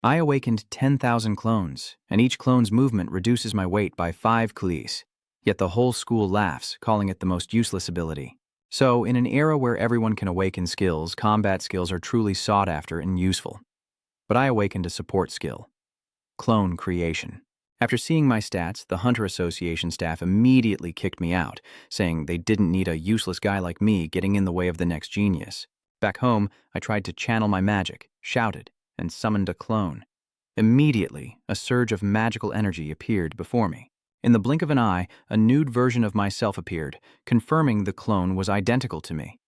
I awakened 10,000 clones, and each clone's movement reduces my weight by 5 clees. Yet the whole school laughs, calling it the most useless ability. So, in an era where everyone can awaken skills, combat skills are truly sought after and useful. But I awakened a support skill: clone creation. After seeing my stats, the Hunter Association staff immediately kicked me out, saying they didn't need a useless guy like me getting in the way of the next genius. Back home, I tried to channel my magic, shouted, and summoned a clone. Immediately, a surge of magical energy appeared before me. In the blink of an eye, a nude version of myself appeared, confirming the clone was identical to me.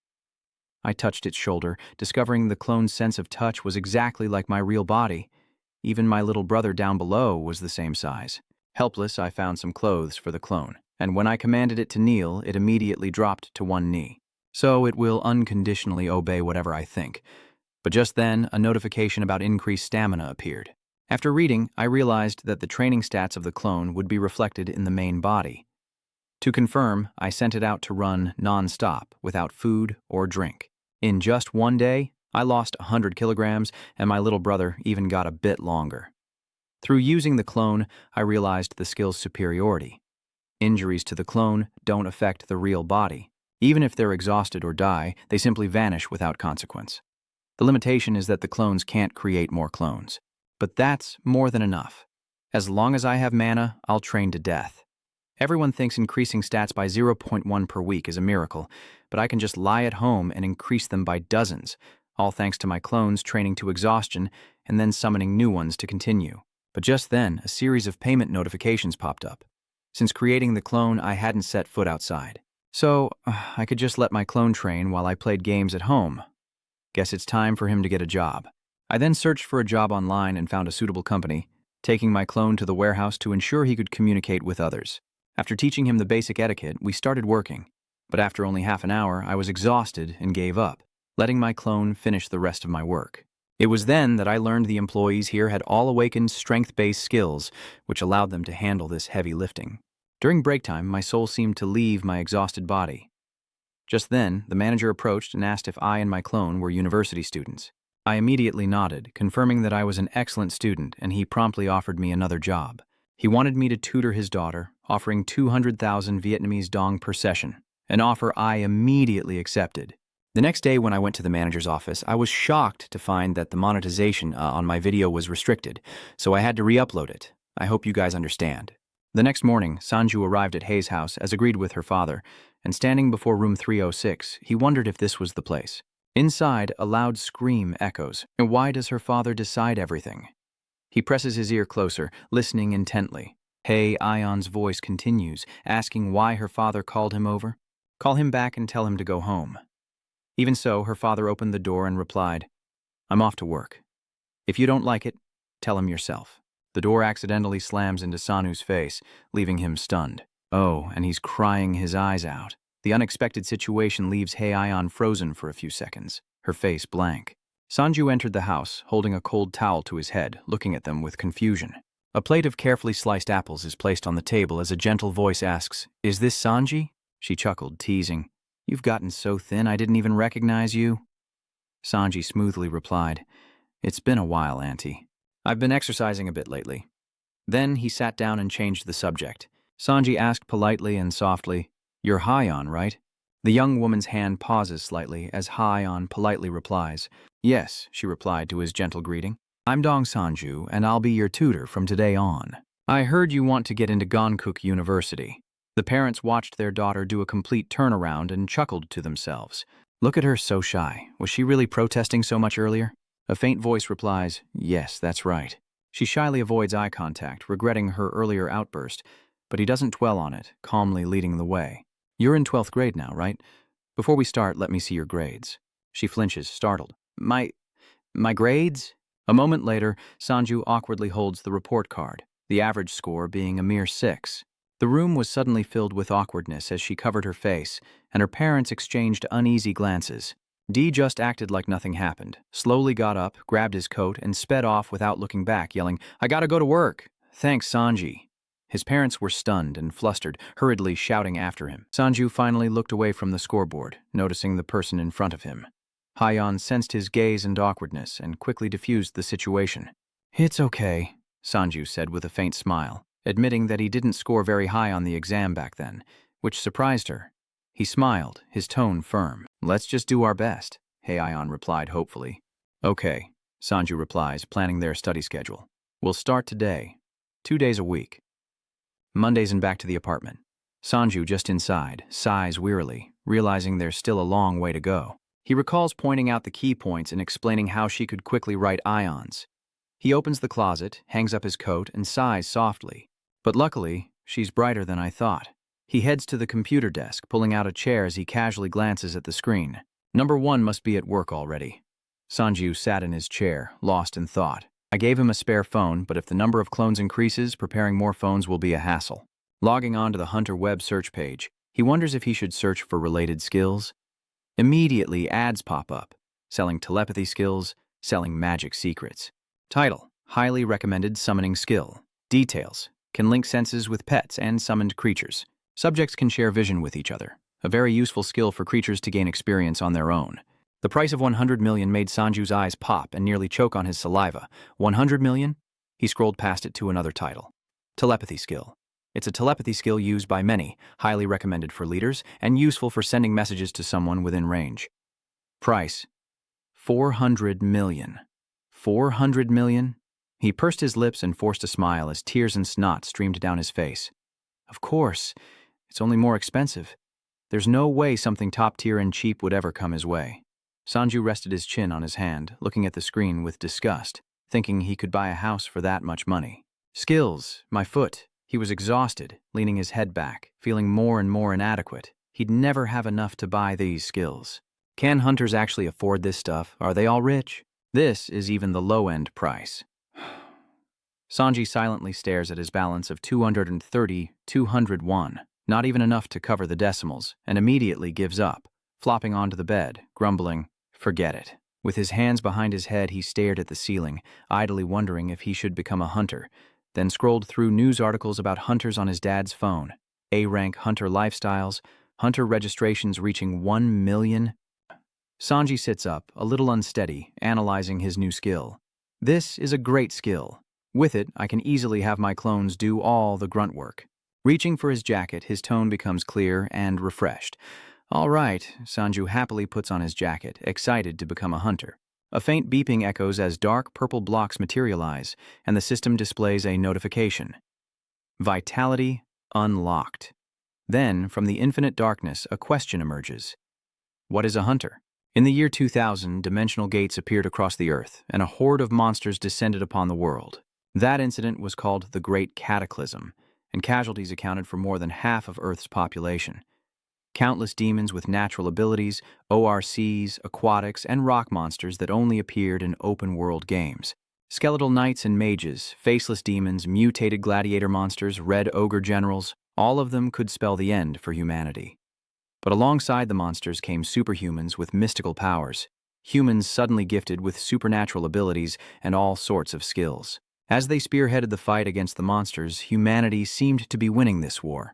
I touched its shoulder, discovering the clone's sense of touch was exactly like my real body. Even my little brother down below was the same size. Helpless, I found some clothes for the clone, and when I commanded it to kneel, it immediately dropped to one knee. So it will unconditionally obey whatever I think. But just then, a notification about increased stamina appeared. After reading, I realized that the training stats of the clone would be reflected in the main body. To confirm, I sent it out to run non-stop, without food or drink. In just one day, I lost 100 kilograms, and my little brother even got a bit longer. Through using the clone, I realized the skill's superiority. Injuries to the clone don't affect the real body. Even if they're exhausted or die, they simply vanish without consequence. The limitation is that the clones can't create more clones. But that's more than enough. As long as I have mana, I'll train to death. Everyone thinks increasing stats by 0.1 per week is a miracle, but I can just lie at home and increase them by dozens, all thanks to my clones training to exhaustion and then summoning new ones to continue. But just then, a series of payment notifications popped up. Since creating the clone, I hadn't set foot outside. So, I could just let my clone train while I played games at home. Guess it's time for him to get a job. I then searched for a job online and found a suitable company, taking my clone to the warehouse to ensure he could communicate with others. After teaching him the basic etiquette, we started working. But after only half an hour, I was exhausted and gave up, letting my clone finish the rest of my work. It was then that I learned the employees here had all awakened strength-based skills, which allowed them to handle this heavy lifting. During break time, my soul seemed to leave my exhausted body. Just then, the manager approached and asked if I and my clone were university students. I immediately nodded, confirming that I was an excellent student, and he promptly offered me another job. He wanted me to tutor his daughter, offering 200,000 Vietnamese dong per session, an offer I immediately accepted. The next day when I went to the manager's office, I was shocked to find that the monetization on my video was restricted, so I had to re-upload it. I hope you guys understand. The next morning, Sanju arrived at Hei's house as agreed with her father, and standing before room 306, he wondered if this was the place. Inside, a loud scream echoes. And why does her father decide everything? He presses his ear closer, listening intently. Hei Ion's voice continues, asking why her father called him over. Call him back and tell him to go home. Even so, her father opened the door and replied, I'm off to work. If you don't like it, tell him yourself. The door accidentally slams into Sanu's face, leaving him stunned. Oh, and he's crying his eyes out. The unexpected situation leaves Hei Ion frozen for a few seconds, her face blank. Sanju entered the house, holding a cold towel to his head, looking at them with confusion. A plate of carefully sliced apples is placed on the table as a gentle voice asks, Is this Sanji? She chuckled, teasing, You've gotten so thin I didn't even recognize you. Sanji smoothly replied, It's been a while, Auntie. I've been exercising a bit lately. Then he sat down and changed the subject. Sanji asked politely and softly, You're Haion, right? The young woman's hand pauses slightly as Haion politely replies, Yes, she replied to his gentle greeting. I'm Dong Sanju, and I'll be your tutor from today on. I heard you want to get into Gonkuk University. The parents watched their daughter do a complete turnaround and chuckled to themselves. Look at her, so shy. Was she really protesting so much earlier? A faint voice replies, Yes, that's right. She shyly avoids eye contact, regretting her earlier outburst, but he doesn't dwell on it, calmly leading the way. You're in 12th grade now, right? Before we start, let me see your grades. She flinches, startled. My grades? A moment later, Sanju awkwardly holds the report card, the average score being a mere 6. The room was suddenly filled with awkwardness as she covered her face, and her parents exchanged uneasy glances. Dee just acted like nothing happened, slowly got up, grabbed his coat, and sped off without looking back, yelling, I gotta go to work. Thanks, Sanji. His parents were stunned and flustered, hurriedly shouting after him. Sanju finally looked away from the scoreboard, noticing the person in front of him. Haion sensed his gaze and awkwardness and quickly diffused the situation. It's okay, Sanju said with a faint smile, admitting that he didn't score very high on the exam back then, which surprised her. He smiled, his tone firm. Let's just do our best, Heian replied hopefully. Okay, Sanju replies, planning their study schedule. We'll start today. 2 days a week. Mondays and back to the apartment. Sanju, just inside, sighs wearily, realizing there's still a long way to go. He recalls pointing out the key points and explaining how she could quickly write ions. He opens the closet, hangs up his coat, and sighs softly. But luckily, she's brighter than I thought. He heads to the computer desk, pulling out a chair as he casually glances at the screen. Number 1 must be at work already. Sanju sat in his chair, lost in thought. I gave him a spare phone, but if the number of clones increases, preparing more phones will be a hassle. Logging on to the Hunter web search page, he wonders if he should search for related skills. Immediately, ads pop up, selling telepathy skills, selling magic secrets. Title: Highly recommended summoning skill. Details: can link senses with pets and summoned creatures. Subjects can share vision with each other. A very useful skill for creatures to gain experience on their own. The price of 100 million made Sanju's eyes pop and nearly choke on his saliva. 100 million? He scrolled past it to another title. Telepathy skill. It's a telepathy skill used by many, highly recommended for leaders, and useful for sending messages to someone within range. Price: 400 million. 400 million? He pursed his lips and forced a smile as tears and snot streamed down his face. Of course, it's only more expensive. There's no way something top tier and cheap would ever come his way. Sanju rested his chin on his hand, looking at the screen with disgust, thinking he could buy a house for that much money. Skills, my foot. He was exhausted, leaning his head back, feeling more and more inadequate. He'd never have enough to buy these skills. Can hunters actually afford this stuff? Are they all rich? This is even the low-end price. Sanji silently stares at his balance of 201, not even enough to cover the decimals, and immediately gives up, flopping onto the bed, grumbling, "Forget it." With his hands behind his head, he stared at the ceiling, idly wondering if he should become a hunter, then scrolled through news articles about hunters on his dad's phone. A-rank hunter lifestyles, hunter registrations reaching 1 million. Sanji sits up, a little unsteady, analyzing his new skill. This is a great skill. With it, I can easily have my clones do all the grunt work. Reaching for his jacket, his tone becomes clear and refreshed. All right, Sanju happily puts on his jacket, excited to become a hunter. A faint beeping echoes as dark purple blocks materialize, and the system displays a notification. Vitality unlocked. Then, from the infinite darkness, a question emerges. What is a hunter? In the year 2000, dimensional gates appeared across the earth, and a horde of monsters descended upon the world. That incident was called the Great Cataclysm, and casualties accounted for more than half of Earth's population. Countless demons with natural abilities, ORCs, aquatics, and rock monsters that only appeared in open-world games. Skeletal knights and mages, faceless demons, mutated gladiator monsters, red ogre generals, all of them could spell the end for humanity. But alongside the monsters came superhumans with mystical powers, humans suddenly gifted with supernatural abilities and all sorts of skills. As they spearheaded the fight against the monsters, humanity seemed to be winning this war.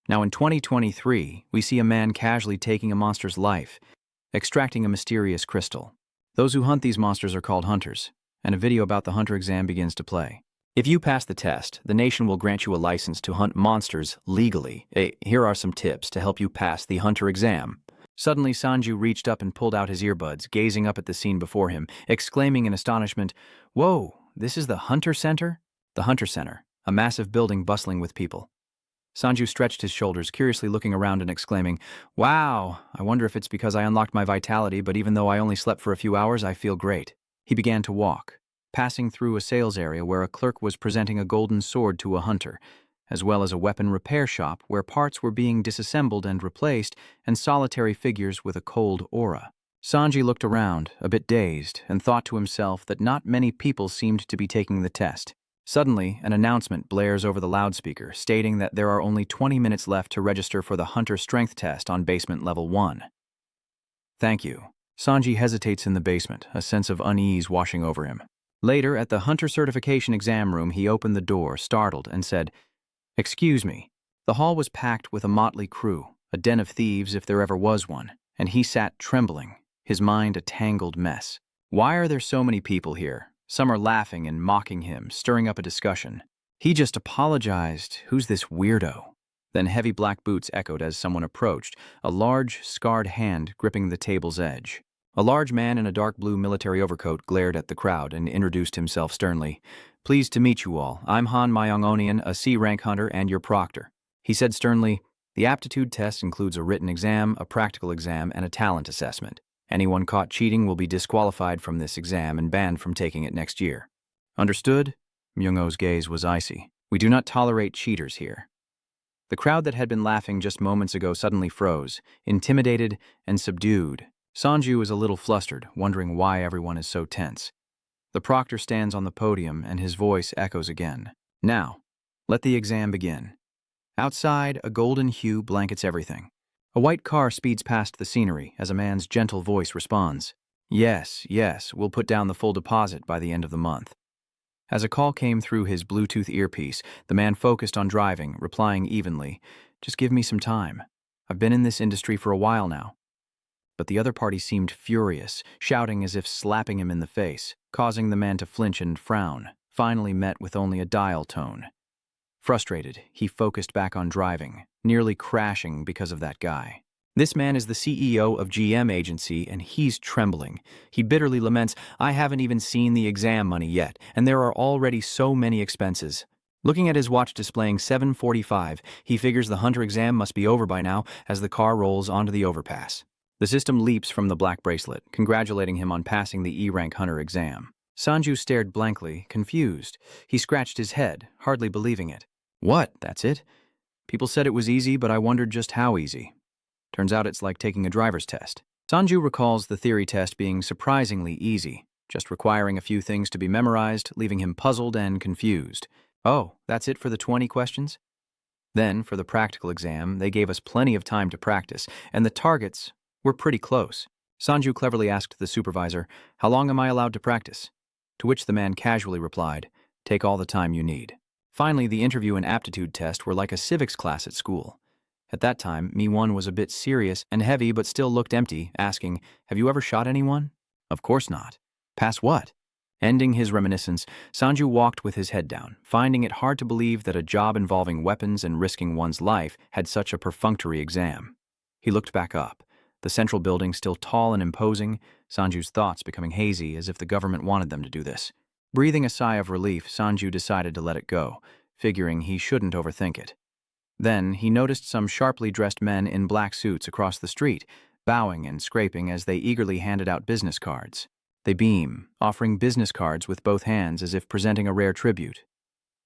Now in 2023, we see a man casually taking a monster's life, extracting a mysterious crystal. Those who hunt these monsters are called hunters, and a video about the hunter exam begins to play. If you pass the test, the nation will grant you a license to hunt monsters legally. Here are some tips to help you pass the hunter exam. Suddenly, Sanju reached up and pulled out his earbuds, gazing up at the scene before him, exclaiming in astonishment, "Whoa, this is the Hunter Center?" The Hunter Center, a massive building bustling with people. Sanju stretched his shoulders, curiously looking around and exclaiming, "Wow, I wonder if it's because I unlocked my vitality, but even though I only slept for a few hours, I feel great." He began to walk, passing through a sales area where a clerk was presenting a golden sword to a hunter, as well as a weapon repair shop where parts were being disassembled and replaced, and solitary figures with a cold aura. Sanji looked around, a bit dazed, and thought to himself that not many people seemed to be taking the test. Suddenly, an announcement blares over the loudspeaker, stating that there are only 20 minutes left to register for the Hunter Strength Test on basement level 1. "Thank you." Sanji hesitates in the basement, a sense of unease washing over him. Later, at the Hunter Certification exam room, he opened the door, startled, and said, "Excuse me." The hall was packed with a motley crew, a den of thieves if there ever was one, and he sat trembling, his mind a tangled mess. Why are there so many people here? Some are laughing and mocking him, stirring up a discussion. He just apologized. Who's this weirdo? Then heavy black boots echoed as someone approached, a large, scarred hand gripping the table's edge. A large man in a dark blue military overcoat glared at the crowd and introduced himself sternly. "Pleased to meet you all. I'm Han Myongonian, a C-rank hunter and your proctor." He said sternly, "The aptitude test includes a written exam, a practical exam, and a talent assessment. Anyone caught cheating will be disqualified from this exam and banned from taking it next year." "Understood?" Myung-o's gaze was icy. "We do not tolerate cheaters here." The crowd that had been laughing just moments ago suddenly froze, intimidated and subdued. Sanju is a little flustered, wondering why everyone is so tense. The proctor stands on the podium and his voice echoes again. "Now, let the exam begin." Outside, a golden hue blankets everything. A white car speeds past the scenery as a man's gentle voice responds. Yes, we'll put down the full deposit by the end of the month." As a call came through his Bluetooth earpiece, the man focused on driving, replying evenly, "Just give me some time. I've been in this industry for a while now." But the other party seemed furious, shouting as if slapping him in the face, causing the man to flinch and frown, finally met with only a dial tone. Frustrated, he focused back on driving, nearly crashing because of that guy. This man is the CEO of GM Agency, and he's trembling. He bitterly laments, "I haven't even seen the exam money yet, and there are already so many expenses." Looking at his watch displaying 7:45, he figures the hunter exam must be over by now as the car rolls onto the overpass. The system leaps from the black bracelet, congratulating him on passing the E-rank hunter exam. Sanju stared blankly, confused. He scratched his head, hardly believing it. "What, that's it? People said it was easy, but I wondered just how easy. Turns out it's like taking a driver's test." Sanju recalls the theory test being surprisingly easy, just requiring a few things to be memorized, leaving him puzzled and confused. "Oh, that's it for the 20 questions?" Then, for the practical exam, they gave us plenty of time to practice, and the targets were pretty close. Sanju cleverly asked the supervisor, "How long am I allowed to practice?" To which the man casually replied, "Take all the time you need." Finally, the interview and aptitude test were like a civics class at school. At that time, Mi-1 was a bit serious and heavy but still looked empty, asking, "Have you ever shot anyone?" "Of course not." "Pass what?" Ending his reminiscence, Sanju walked with his head down, finding it hard to believe that a job involving weapons and risking one's life had such a perfunctory exam. He looked back up. The central building still tall and imposing, Sanju's thoughts becoming hazy as if the government wanted them to do this. Breathing a sigh of relief, Sanju decided to let it go, figuring he shouldn't overthink it. Then he noticed some sharply dressed men in black suits across the street, bowing and scraping as they eagerly handed out business cards. They beam, offering business cards with both hands as if presenting a rare tribute.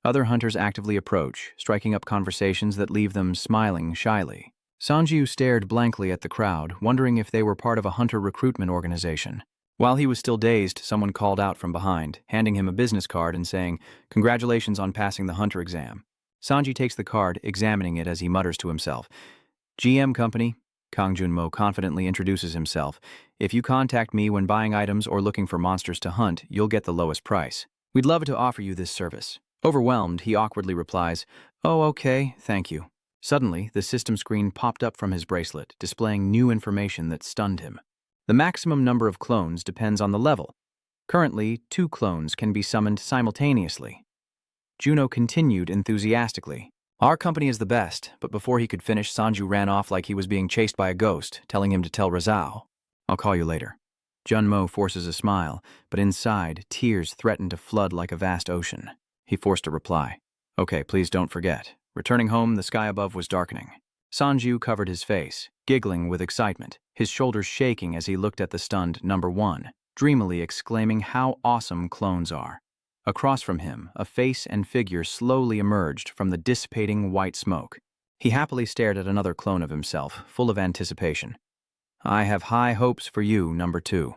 Other hunters actively approach, striking up conversations that leave them smiling shyly. Sanju stared blankly at the crowd, wondering if they were part of a hunter recruitment organization. While he was still dazed, someone called out from behind, handing him a business card and saying, "Congratulations on passing the hunter exam." Sanji takes the card, examining it as he mutters to himself. "GM Company," Kang Junmo confidently introduces himself. "If you contact me when buying items or looking for monsters to hunt, you'll get the lowest price. We'd love to offer you this service." Overwhelmed, he awkwardly replies, "Oh, okay, thank you." Suddenly, the system screen popped up from his bracelet, displaying new information that stunned him. The maximum number of clones depends on the level. Currently, 2 clones can be summoned simultaneously. Juno continued enthusiastically, "Our company is the best," but before he could finish, Sanju ran off like he was being chased by a ghost, telling him to tell Razao. "I'll call you later." Junmo forces a smile, but inside, tears threatened to flood like a vast ocean. He forced a reply. "Okay, please don't forget." Returning home, the sky above was darkening. Sanju covered his face, giggling with excitement, his shoulders shaking as he looked at the stunned number 1, dreamily exclaiming how awesome clones are. Across from him, a face and figure slowly emerged from the dissipating white smoke. He happily stared at another clone of himself, full of anticipation. "I have high hopes for you, number 2.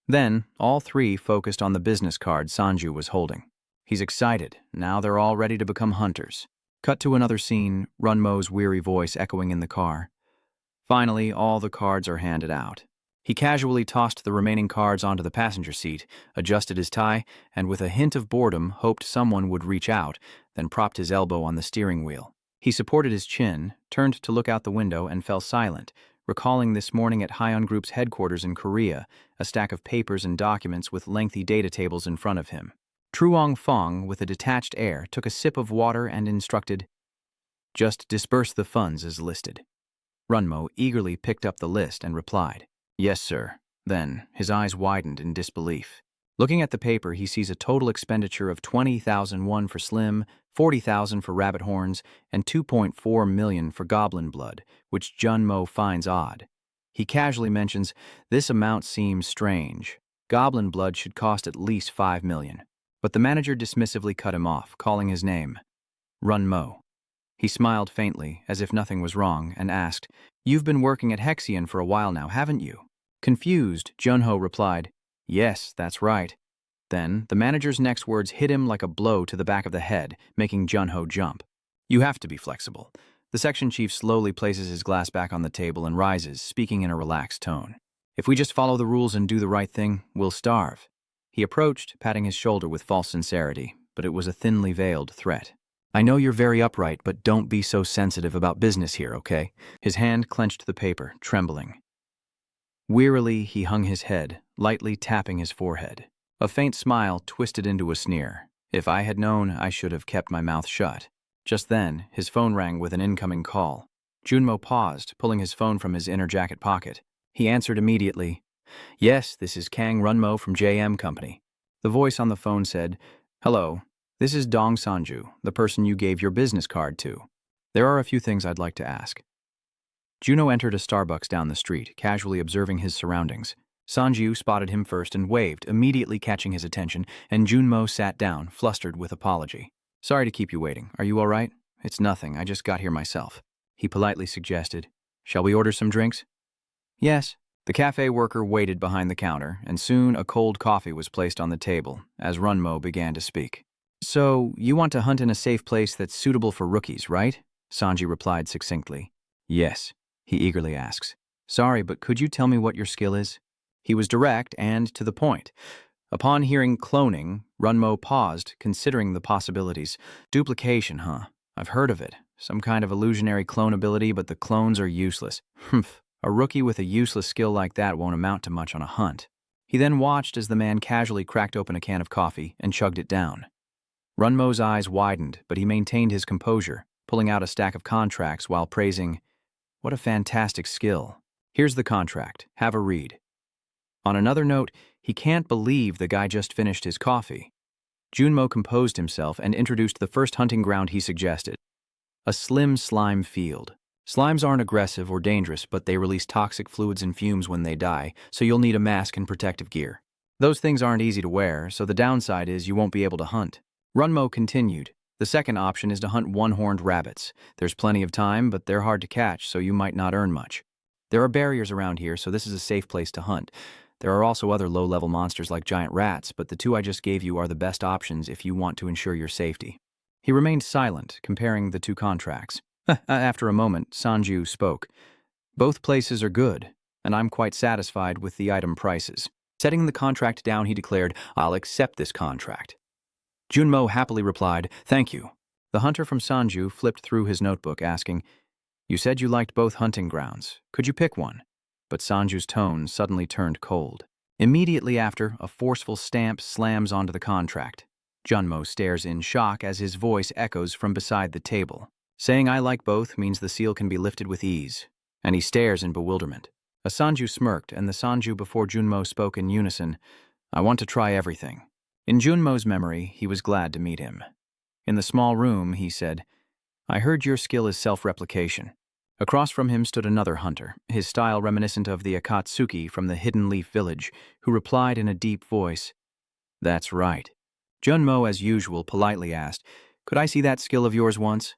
Then, all 3 focused on the business card Sanju was holding. He's excited. Now they're all ready to become hunters. Cut to another scene, Runmo's weary voice echoing in the car. Finally, all the cards are handed out. He casually tossed the remaining cards onto the passenger seat, adjusted his tie, and with a hint of boredom hoped someone would reach out, then propped his elbow on the steering wheel. He supported his chin, turned to look out the window, and fell silent, recalling this morning at Hyun Group's headquarters in Korea, a stack of papers and documents with lengthy data tables in front of him. Truong Fong, with a detached air, took a sip of water and instructed, "Just disperse the funds as listed." Runmo eagerly picked up the list and replied, "Yes, sir." Then, his eyes widened in disbelief. Looking at the paper, he sees a total expenditure of 20,000 won for Slim, 40,000 for rabbit horns, and 2.4 million for goblin blood, which Junmo finds odd. He casually mentions, "This amount seems strange. Goblin blood should cost at least 5 million. But the manager dismissively cut him off, calling his name, Runmo. He smiled faintly, as if nothing was wrong, and asked, "You've been working at Hexion for a while now, haven't you?" Confused, Junho replied, "Yes, that's right." Then, the manager's next words hit him like a blow to the back of the head, making Junho jump. "You have to be flexible." The section chief slowly places his glass back on the table and rises, speaking in a relaxed tone. "If we just follow the rules and do the right thing, we'll starve." He approached, patting his shoulder with false sincerity, but it was a thinly veiled threat. "I know you're very upright, but don't be so sensitive about business here, okay?" His hand clenched the paper, trembling. Wearily, he hung his head, lightly tapping his forehead. A faint smile twisted into a sneer. "If I had known, I should have kept my mouth shut." Just then, his phone rang with an incoming call. Junmo paused, pulling his phone from his inner jacket pocket. He answered immediately. "Yes, this is Kang Runmo from JM Company." The voice on the phone said, "Hello, this is Dong Sanju, the person you gave your business card to. There are a few things I'd like to ask." Juno entered a Starbucks down the street, casually observing his surroundings. Sanju spotted him first and waved, immediately catching his attention, and Junmo sat down, flustered with apology. "Sorry to keep you waiting. Are you all right?" "It's nothing. I just got here myself," he politely suggested. "Shall we order some drinks?" "Yes." The cafe worker waited behind the counter, and soon a cold coffee was placed on the table, as Runmo began to speak. "So, you want to hunt in a safe place that's suitable for rookies, right?" Sanji replied succinctly. "Yes." He eagerly asks, "Sorry, but could you tell me what your skill is?" He was direct and to the point. Upon hearing cloning, Runmo paused, considering the possibilities. "Duplication, huh? I've heard of it. Some kind of illusionary clone ability, but the clones are useless. Humph. A rookie with a useless skill like that won't amount to much on a hunt." He then watched as the man casually cracked open a can of coffee and chugged it down. Runmo's eyes widened, but he maintained his composure, pulling out a stack of contracts while praising, "What a fantastic skill. Here's the contract. Have a read." On another note, he can't believe the guy just finished his coffee. Junmo composed himself and introduced the first hunting ground he suggested. A slim slime field. Slimes aren't aggressive or dangerous, but they release toxic fluids and fumes when they die, so you'll need a mask and protective gear. Those things aren't easy to wear, so the downside is you won't be able to hunt. Runmo continued. The second option is to hunt one-horned rabbits. There's plenty of time, but they're hard to catch, so you might not earn much. There are barriers around here, so this is a safe place to hunt. There are also other low-level monsters like giant rats, but the two I just gave you are the best options if you want to ensure your safety. He remained silent, comparing the two contracts. After a moment, Sanju spoke. "Both places are good, and I'm quite satisfied with the item prices." Setting the contract down, he declared, "I'll accept this contract." Junmo happily replied, "Thank you." The hunter from Sanju flipped through his notebook, asking, "You said you liked both hunting grounds. Could you pick one?" But Sanju's tone suddenly turned cold. Immediately after, a forceful stamp slams onto the contract. Junmo stares in shock as his voice echoes from beside the table. Saying "I like both" means the seal can be lifted with ease, and he stares in bewilderment. A Sanju smirked, and the Sanju before Junmo spoke in unison, "I want to try everything." In Junmo's memory, he was glad to meet him. In the small room, he said, "I heard your skill is self-replication." Across from him stood another hunter, his style reminiscent of the Akatsuki from the Hidden Leaf Village, who replied in a deep voice, "That's right." Junmo, as usual, politely asked, "Could I see that skill of yours once?"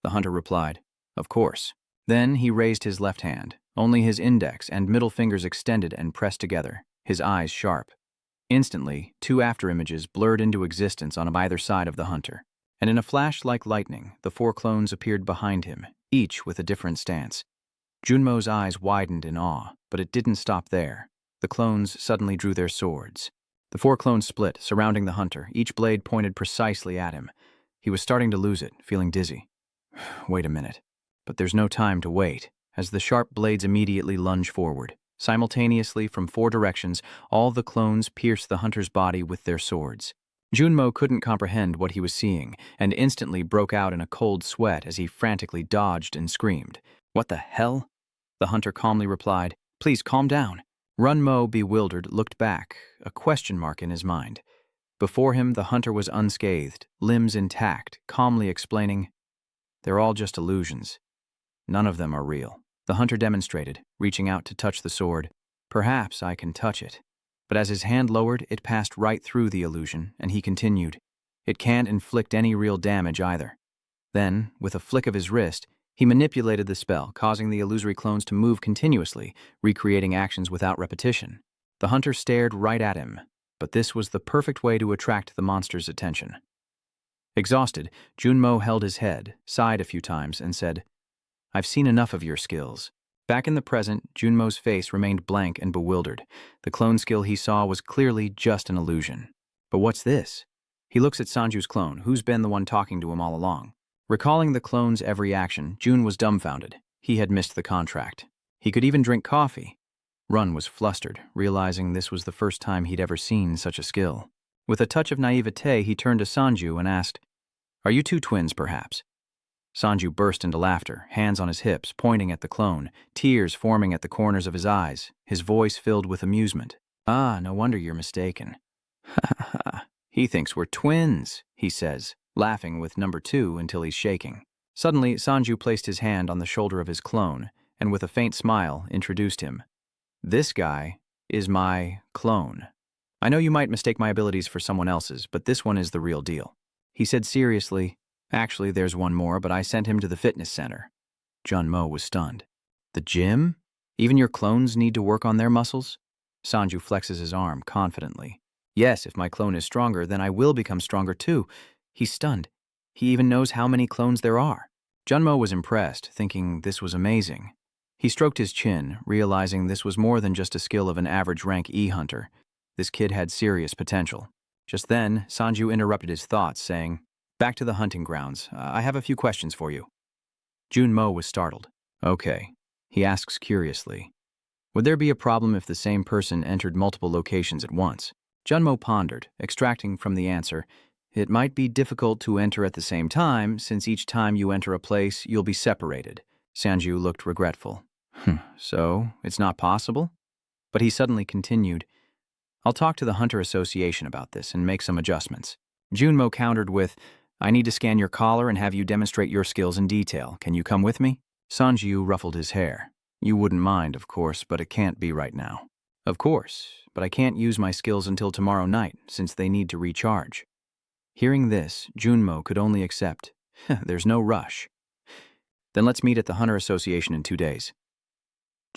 The hunter replied, "Of course." Then he raised his left hand, only his index and middle fingers extended and pressed together, his eyes sharp. Instantly, two afterimages blurred into existence on either side of the hunter, and in a flash like lightning, the four clones appeared behind him, each with a different stance. Junmo's eyes widened in awe, but it didn't stop there. The clones suddenly drew their swords. The four clones split, surrounding the hunter, each blade pointed precisely at him. He was starting to lose it, feeling dizzy. Wait a minute. But there's no time to wait. as the sharp blades immediately lunge forward. Simultaneously, from 4 directions, all the clones pierce the hunter's body with their swords. Junmo couldn't comprehend what he was seeing, and instantly broke out in a cold sweat as he frantically dodged and screamed. "What the hell?" The hunter calmly replied, "Please calm down." Runmo, bewildered, looked back, a question mark in his mind. Before him, the hunter was unscathed, limbs intact, calmly explaining, "They're all just illusions. None of them are real." The hunter demonstrated, reaching out to touch the sword. "Perhaps I can touch it." But as his hand lowered, it passed right through the illusion, and he continued, "It can't inflict any real damage either." Then, with a flick of his wrist, he manipulated the spell, causing the illusory clones to move continuously, recreating actions without repetition. The hunter stared right at him, but this was the perfect way to attract the monster's attention. Exhausted, Junmo held his head, sighed a few times, and said, "I've seen enough of your skills." Back in the present, Junmo's face remained blank and bewildered. The clone skill he saw was clearly just an illusion. But what's this? He looks at Sanju's clone, who's been the one talking to him all along. Recalling the clone's every action, Jun was dumbfounded. He had missed the contract. He could even drink coffee. Run was flustered, realizing this was the first time he'd ever seen such a skill. With a touch of naivete, he turned to Sanju and asked, "Are you 2 twins, perhaps?" Sanju burst into laughter, hands on his hips, pointing at the clone, tears forming at the corners of his eyes, his voice filled with amusement. "Ah, no wonder you're mistaken." "Ha ha ha. He thinks we're twins," he says, laughing with number 2 until he's shaking. Suddenly, Sanju placed his hand on the shoulder of his clone, and with a faint smile, introduced him. "This guy is my clone. I know you might mistake my abilities for someone else's, but this one is the real deal." He said seriously, "Actually, there's one more, but I sent him to the fitness center." Junmo was stunned. "The gym? Even your clones need to work on their muscles?" Sanju flexes his arm confidently. "Yes, if my clone is stronger, then I will become stronger too." He's stunned. He even knows how many clones there are. Junmo was impressed, thinking this was amazing. He stroked his chin, realizing this was more than just a skill of an average rank E hunter. This kid had serious potential. Just then, Sanju interrupted his thoughts, saying, "Back to the hunting grounds. I have a few questions for you." Junmo was startled. "Okay." He asks curiously, "Would there be a problem if the same person entered multiple locations at once?" Junmo pondered, extracting from the answer, "It might be difficult to enter at the same time, since each time you enter a place, you'll be separated." Sanju looked regretful. "So, it's not possible?" But he suddenly continued, "I'll talk to the Hunter Association about this and make some adjustments." Junmo countered with, "I need to scan your collar and have you demonstrate your skills in detail. Can you come with me?" Sanju ruffled his hair. "You wouldn't mind, of course, but it can't be right now." "Of course, but I can't use my skills until tomorrow night, since they need to recharge." Hearing this, Junmo could only accept, "There's no rush." "Then let's meet at the Hunter Association in 2 days."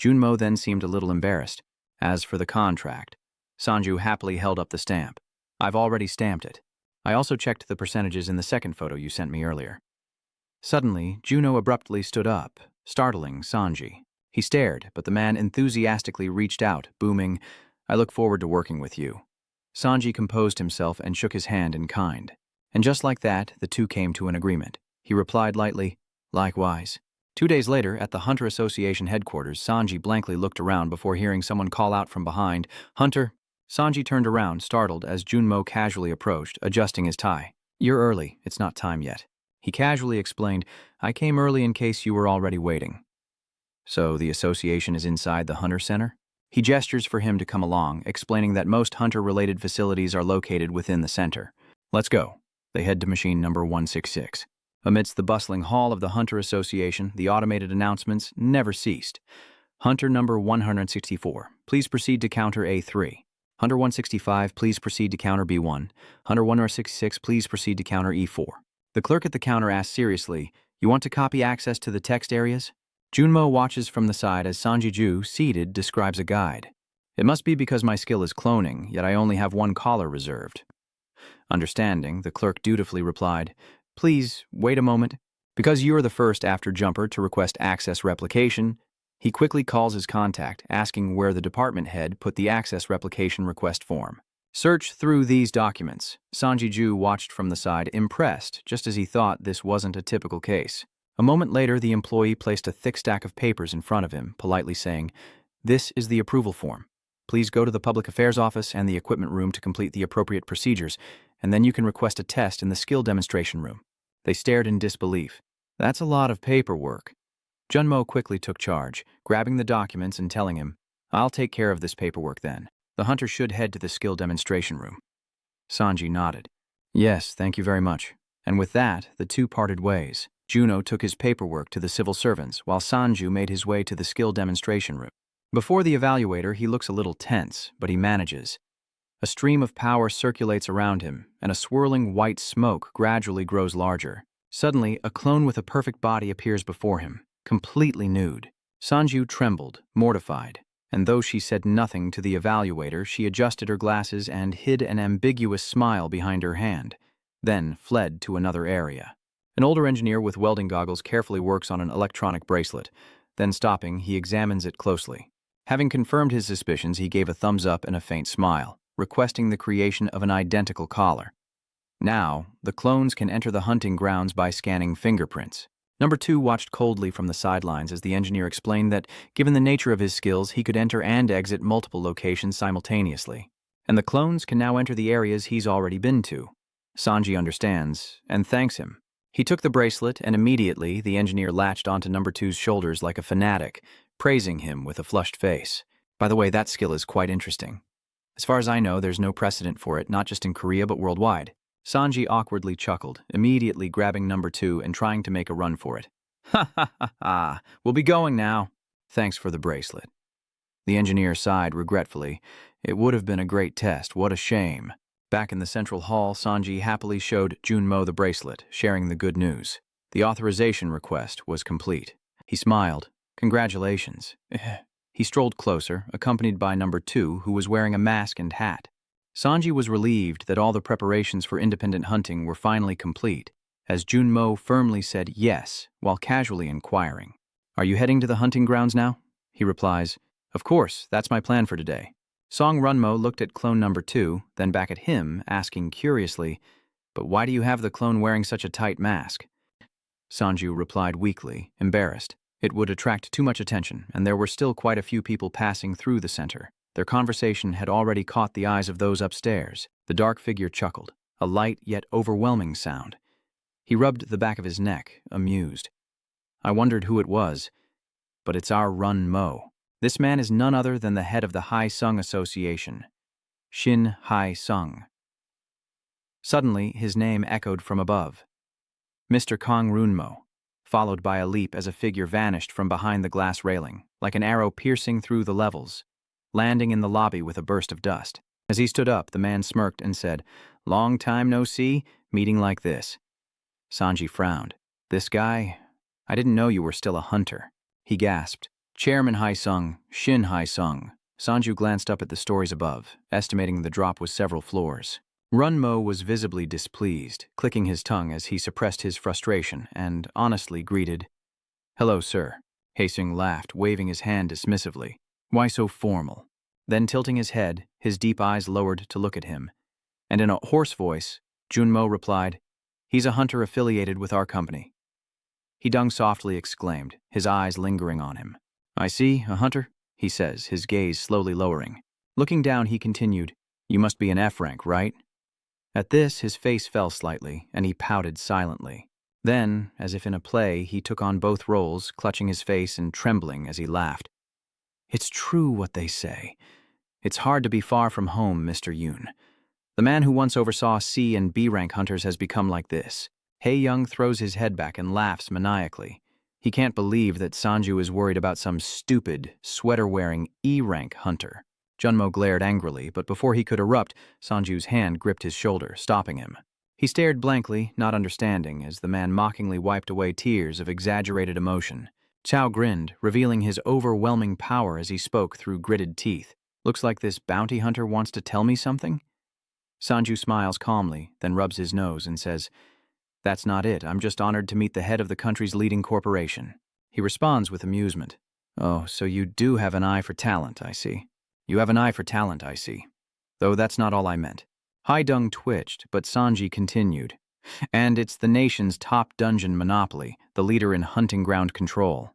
Junmo then seemed a little embarrassed. As for the contract, Sanju happily held up the stamp. "I've already stamped it. I also checked the percentages in the second photo you sent me earlier." Suddenly, Juno abruptly stood up, startling Sanji. He stared, but the man enthusiastically reached out, booming, "I look forward to working with you." Sanji composed himself and shook his hand in kind. And just like that, the two came to an agreement. He replied lightly, "Likewise." 2 days later, at the Hunter Association headquarters, Sanji blankly looked around before hearing someone call out from behind, "Hunter!" Sanji turned around, startled, as Junmo casually approached, adjusting his tie. "You're early. It's not time yet." He casually explained, "I came early in case you were already waiting." "So the association is inside the Hunter Center?" He gestures for him to come along, explaining that most Hunter-related facilities are located within the center. "Let's go." They head to machine number 166. Amidst the bustling hall of the Hunter Association, the automated announcements never ceased. "Hunter number 164, please proceed to counter A3. Hunter 165, please proceed to counter B1. Hunter 166, please proceed to counter E4. The clerk at the counter asked seriously, "You want to copy access to the text areas?" Junmo watches from the side as Sanjiju, seated, describes a guide. "It must be because my skill is cloning, yet I only have 1 caller reserved." Understanding, the clerk dutifully replied, "Please, wait a moment. Because you're the first after jumper to request access replication," he quickly calls his contact, asking where the department head put the access replication request form. "Search through these documents." Sanjiju watched from the side, impressed, just as he thought this wasn't a typical case. A moment later, the employee placed a thick stack of papers in front of him, politely saying, "This is the approval form. Please go to the Public Affairs Office and the equipment room to complete the appropriate procedures, and then you can request a test in the skill demonstration room." They stared in disbelief. "That's a lot of paperwork." Junmo quickly took charge, grabbing the documents and telling him, "I'll take care of this paperwork then. The hunter should head to the skill demonstration room." Sanji nodded. "Yes, thank you very much." And with that, the two parted ways. Juno took his paperwork to the civil servants, while Sanju made his way to the skill demonstration room. Before the evaluator, he looks a little tense, but he manages. A stream of power circulates around him, and a swirling white smoke gradually grows larger. Suddenly, a clone with a perfect body appears before him, completely nude. Sanju trembled, mortified, and though she said nothing to the evaluator, she adjusted her glasses and hid an ambiguous smile behind her hand, then fled to another area. An older engineer with welding goggles carefully works on an electronic bracelet. Then stopping, he examines it closely. Having confirmed his suspicions, he gave a thumbs up and a faint smile, requesting the creation of an identical collar. Now, the clones can enter the hunting grounds by scanning fingerprints. Number 2 watched coldly from the sidelines as the engineer explained that, given the nature of his skills, he could enter and exit multiple locations simultaneously. And the clones can now enter the areas he's already been to. Sanji understands and thanks him. He took the bracelet, and immediately the engineer latched onto Number 2's shoulders like a fanatic, praising him with a flushed face. "By the way, that skill is quite interesting. As far as I know, there's no precedent for it, not just in Korea but worldwide." Sanji awkwardly chuckled, immediately grabbing Number 2 and trying to make a run for it. "Ha ha ha ha, we'll be going now. Thanks for the bracelet." The engineer sighed regretfully. It would have been a great test, what a shame. Back in the central hall, Sanji happily showed Junmo the bracelet, sharing the good news. The authorization request was complete. He smiled. "Congratulations." He strolled closer, accompanied by Number 2, who was wearing a mask and hat. Sanji was relieved that all the preparations for independent hunting were finally complete, as Junmo firmly said yes, while casually inquiring, "Are you heading to the hunting grounds now?" He replies, "Of course, that's my plan for today." Song Runmo looked at clone Number 2, then back at him, asking curiously, "But why do you have the clone wearing such a tight mask?" Sanju replied weakly, embarrassed. It would attract too much attention, and there were still quite a few people passing through the center. Their conversation had already caught the eyes of those upstairs. The dark figure chuckled, a light yet overwhelming sound. He rubbed the back of his neck, amused. I wondered who it was, but it's our Runmo. This man is none other than the head of the Hai Sung Association, Shin Hai Sung. Suddenly, his name echoed from above. Mr. Kong Runmo, followed by a leap as a figure vanished from behind the glass railing, like an arrow piercing through the levels, landing in the lobby with a burst of dust. As he stood up, the man smirked and said, "Long time no see, meeting like this." Sanji frowned. "This guy? I didn't know you were still a hunter." He gasped. "Chairman Hai Sung, Shin Hai Sung." Sanju glanced up at the stories above, estimating the drop was several floors. Runmo was visibly displeased, clicking his tongue as he suppressed his frustration and honestly greeted, "Hello, sir." Haesung laughed, waving his hand dismissively. "Why so formal?" Then tilting his head, his deep eyes lowered to look at him, and in a hoarse voice, Junmo replied, "He's a hunter affiliated with our company." Hidung softly exclaimed, his eyes lingering on him. "I see, a hunter," he says, his gaze slowly lowering. Looking down, he continued, "You must be an F rank, right?" At this, his face fell slightly, and he pouted silently. Then, as if in a play, he took on both roles, clutching his face and trembling as he laughed. "It's true what they say. It's hard to be far from home, Mr. Yoon. The man who once oversaw C and B rank hunters has become like this." Hae-young throws his head back and laughs maniacally. He can't believe that Sanju is worried about some stupid, sweater-wearing E-rank hunter. Junmo glared angrily, but before he could erupt, Sanju's hand gripped his shoulder, stopping him. He stared blankly, not understanding, as the man mockingly wiped away tears of exaggerated emotion. Chow grinned, revealing his overwhelming power as he spoke through gritted teeth. "Looks like this bounty hunter wants to tell me something?" Sanju smiles calmly, then rubs his nose and says, "That's not it. I'm just honored to meet the head of the country's leading corporation." He responds with amusement. "Oh, so you do have an eye for talent, I see. You have an eye for talent, I see. Though that's not all I meant." Haidung twitched, but Sanji continued. And it's the nation's top dungeon monopoly, the leader in hunting ground control.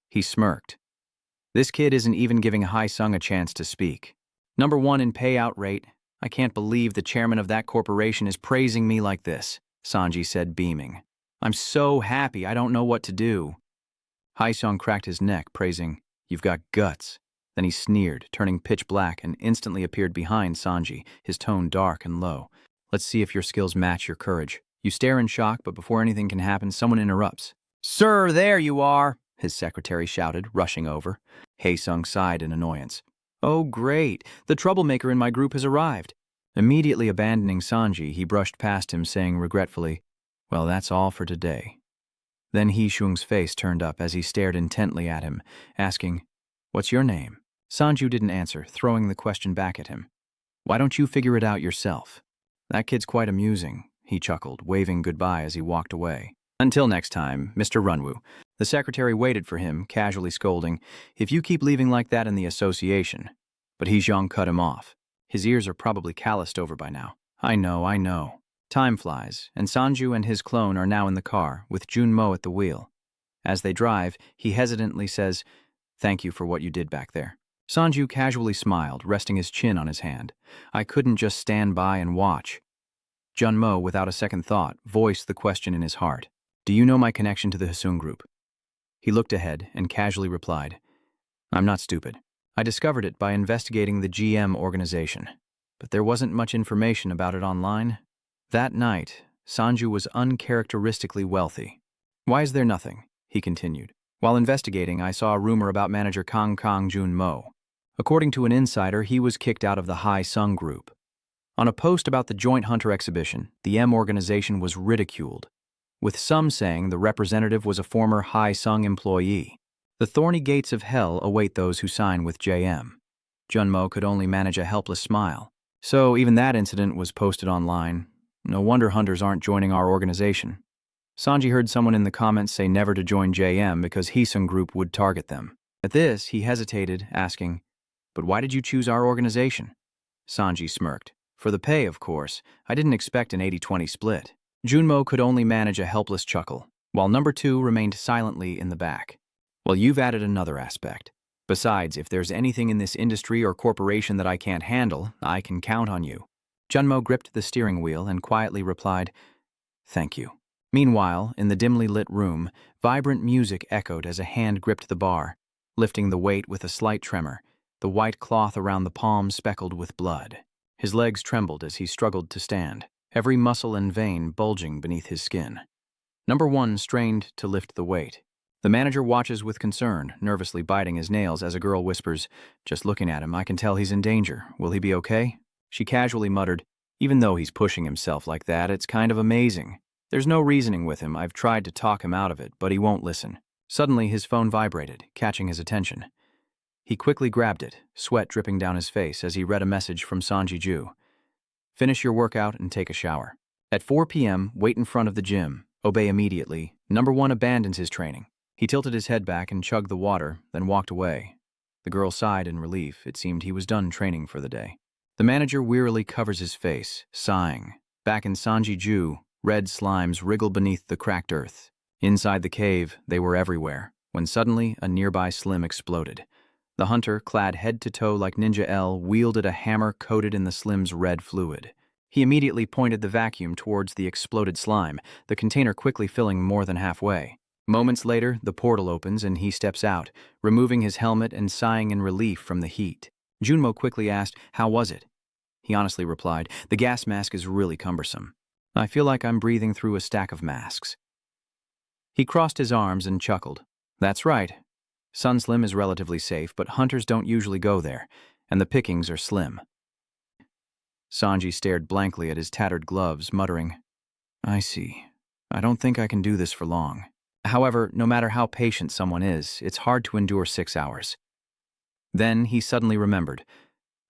He smirked. This kid isn't even giving Hai-sung a chance to speak. Number 1 in payout rate. I can't believe the chairman of that corporation is praising me like this, Sanji said, beaming. I'm so happy I don't know what to do. Hai-sung cracked his neck, praising, "You've got guts." Then he sneered, turning pitch black, and instantly appeared behind Sanji, his tone dark and low. "Let's see if your skills match your courage." You stare in shock, but before anything can happen, someone interrupts. "Sir, there you are," his secretary shouted, rushing over. Hai-sung sighed in annoyance. "Oh, great. The troublemaker in my group has arrived." Immediately abandoning Sanji, he brushed past him, saying regretfully, "Well, that's all for today." Then He-sung's face turned up as he stared intently at him, asking, "What's your name?" Sanju didn't answer, throwing the question back at him. "Why don't you figure it out yourself?" "That kid's quite amusing," he chuckled, waving goodbye as he walked away. "Until next time, Mr. Runwoo." The secretary waited for him, casually scolding, "If you keep leaving like that in the association." But He-sung cut him off. His ears are probably calloused over by now. I know. Time flies, and Sanju and his clone are now in the car, with Junmo at the wheel. As they drive, he hesitantly says, "Thank you for what you did back there." Sanju casually smiled, resting his chin on his hand. "I couldn't just stand by and watch." Junmo, without a second thought, voiced the question in his heart. "Do you know my connection to the Hasung group?" He looked ahead and casually replied, "I'm not stupid. I discovered it by investigating the GM organization, but there wasn't much information about it online." That night, Sanju was uncharacteristically wealthy. "Why is there nothing?" he continued. "While investigating, I saw a rumor about manager Kang Junmo. According to an insider, he was kicked out of the Hai-sung group. On a post about the joint hunter exhibition, the M organization was ridiculed, with some saying the representative was a former Hai-sung employee. The thorny gates of hell await those who sign with JM. Junmo could only manage a helpless smile. So even that incident was posted online. No wonder hunters aren't joining our organization. Sanji heard someone in the comments say never to join JM because Hisung Group would target them. At this, he hesitated, asking, "But why did you choose our organization?" Sanji smirked. "For the pay, of course. I didn't expect an 80-20 split." Junmo could only manage a helpless chuckle, while number 2 remained silently in the back. "Well, you've added another aspect. Besides, if there's anything in this industry or corporation that I can't handle, I can count on you." Junmo gripped the steering wheel and quietly replied, "Thank you." Meanwhile, in the dimly lit room, vibrant music echoed as a hand gripped the bar, lifting the weight with a slight tremor, the white cloth around the palm speckled with blood. His legs trembled as he struggled to stand, every muscle and vein bulging beneath his skin. Number 1 strained to lift the weight. The manager watches with concern, nervously biting his nails as a girl whispers, "Just looking at him, I can tell he's in danger. Will he be okay?" She casually muttered, "Even though he's pushing himself like that, it's kind of amazing. There's no reasoning with him. I've tried to talk him out of it, but he won't listen." Suddenly, his phone vibrated, catching his attention. He quickly grabbed it, sweat dripping down his face as he read a message from Sanji Ju. "Finish your workout and take a shower. At 4 p.m., wait in front of the gym. Obey immediately. Number 1 abandons his training." He tilted his head back and chugged the water, then walked away. The girl sighed in relief. It seemed he was done training for the day. The manager wearily covers his face, sighing. Back in Sanji Ju, red slimes wriggled beneath the cracked earth. Inside the cave, they were everywhere, when suddenly a nearby slim exploded. The hunter, clad head to toe like Ninja L, wielded a hammer coated in the slim's red fluid. He immediately pointed the vacuum towards the exploded slime, the container quickly filling more than halfway. Moments later, the portal opens and he steps out, removing his helmet and sighing in relief from the heat. Junmo quickly asked, "How was it?" He honestly replied, "The gas mask is really cumbersome. I feel like I'm breathing through a stack of masks." He crossed his arms and chuckled. "That's right. Sun Slim is relatively safe, but hunters don't usually go there, and the pickings are slim." Sanji stared blankly at his tattered gloves, muttering, "I see. I don't think I can do this for long." However, no matter how patient someone is, it's hard to endure 6 hours. Then he suddenly remembered.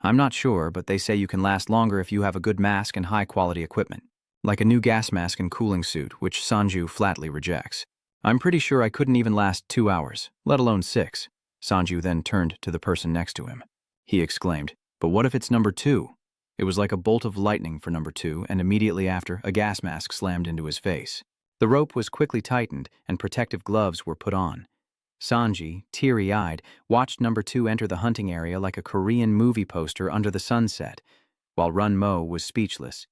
"I'm not sure, but they say you can last longer if you have a good mask and high-quality equipment, like a new gas mask and cooling suit, which Sanju flatly rejects. I'm pretty sure I couldn't even last 2 hours, let alone 6. Sanju then turned to the person next to him. He exclaimed, "But what if it's number 2? It was like a bolt of lightning for number 2, and immediately after, a gas mask slammed into his face. The rope was quickly tightened, and protective gloves were put on. Sanji, teary-eyed, watched number 2 enter the hunting area like a Korean movie poster under the sunset, while Run-Mo was speechless.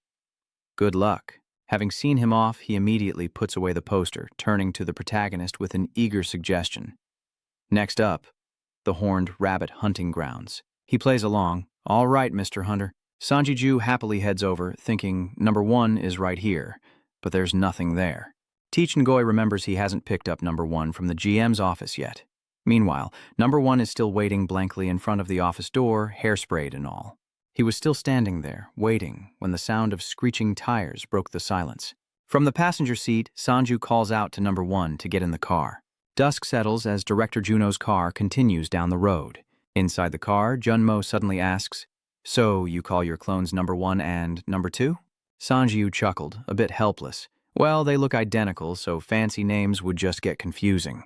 Good luck. Having seen him off, he immediately puts away the poster, turning to the protagonist with an eager suggestion. Next up, the Horned Rabbit Hunting Grounds. He plays along. All right, Mr. Hunter. Sanji-Ju happily heads over, thinking number 1 is right here, but there's nothing there. Teach Ngoy remembers he hasn't picked up number 1 from the GM's office yet. Meanwhile, number 1 is still waiting blankly in front of the office door, hairsprayed and all. He was still standing there, waiting, when the sound of screeching tires broke the silence. From the passenger seat, Sanju calls out to number 1 to get in the car. Dusk settles as Director Juno's car continues down the road. Inside the car, Junmo suddenly asks, "So, you call your clones number 1 and number 2? Sanju chuckled, a bit helpless. Well, they look identical, so fancy names would just get confusing.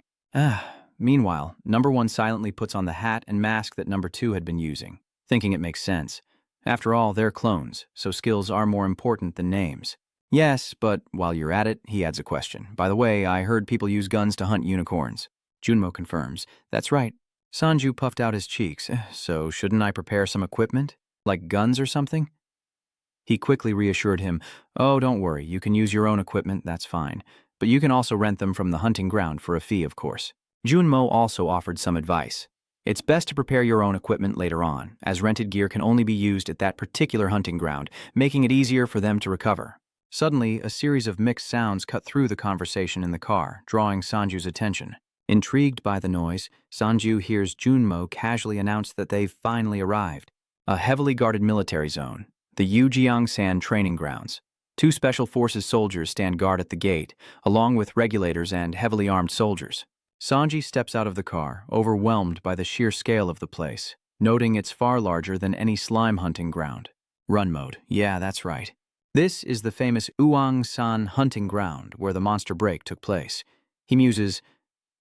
Meanwhile, number 1 silently puts on the hat and mask that number 2 had been using, thinking it makes sense. After all, they're clones, so skills are more important than names. Yes, but while you're at it, he adds a question. By the way, I heard people use guns to hunt unicorns. Junmo confirms. That's right. Sanju puffed out his cheeks. So shouldn't I prepare some equipment? Like guns or something? He quickly reassured him, "Oh, don't worry, you can use your own equipment, that's fine. But you can also rent them from the hunting ground for a fee, of course." Junmo also offered some advice. It's best to prepare your own equipment later on, as rented gear can only be used at that particular hunting ground, making it easier for them to recover. Suddenly, a series of mixed sounds cut through the conversation in the car, drawing Sanju's attention. Intrigued by the noise, Sanju hears Junmo casually announce that they've finally arrived. A heavily guarded military zone, the Yujiang-san training grounds. 2 Special Forces soldiers stand guard at the gate, along with regulators and heavily armed soldiers. Sanji steps out of the car, overwhelmed by the sheer scale of the place, noting it's far larger than any slime hunting ground. Run mode. Yeah, that's right. This is the famous Uang-san hunting ground where the monster break took place. He muses,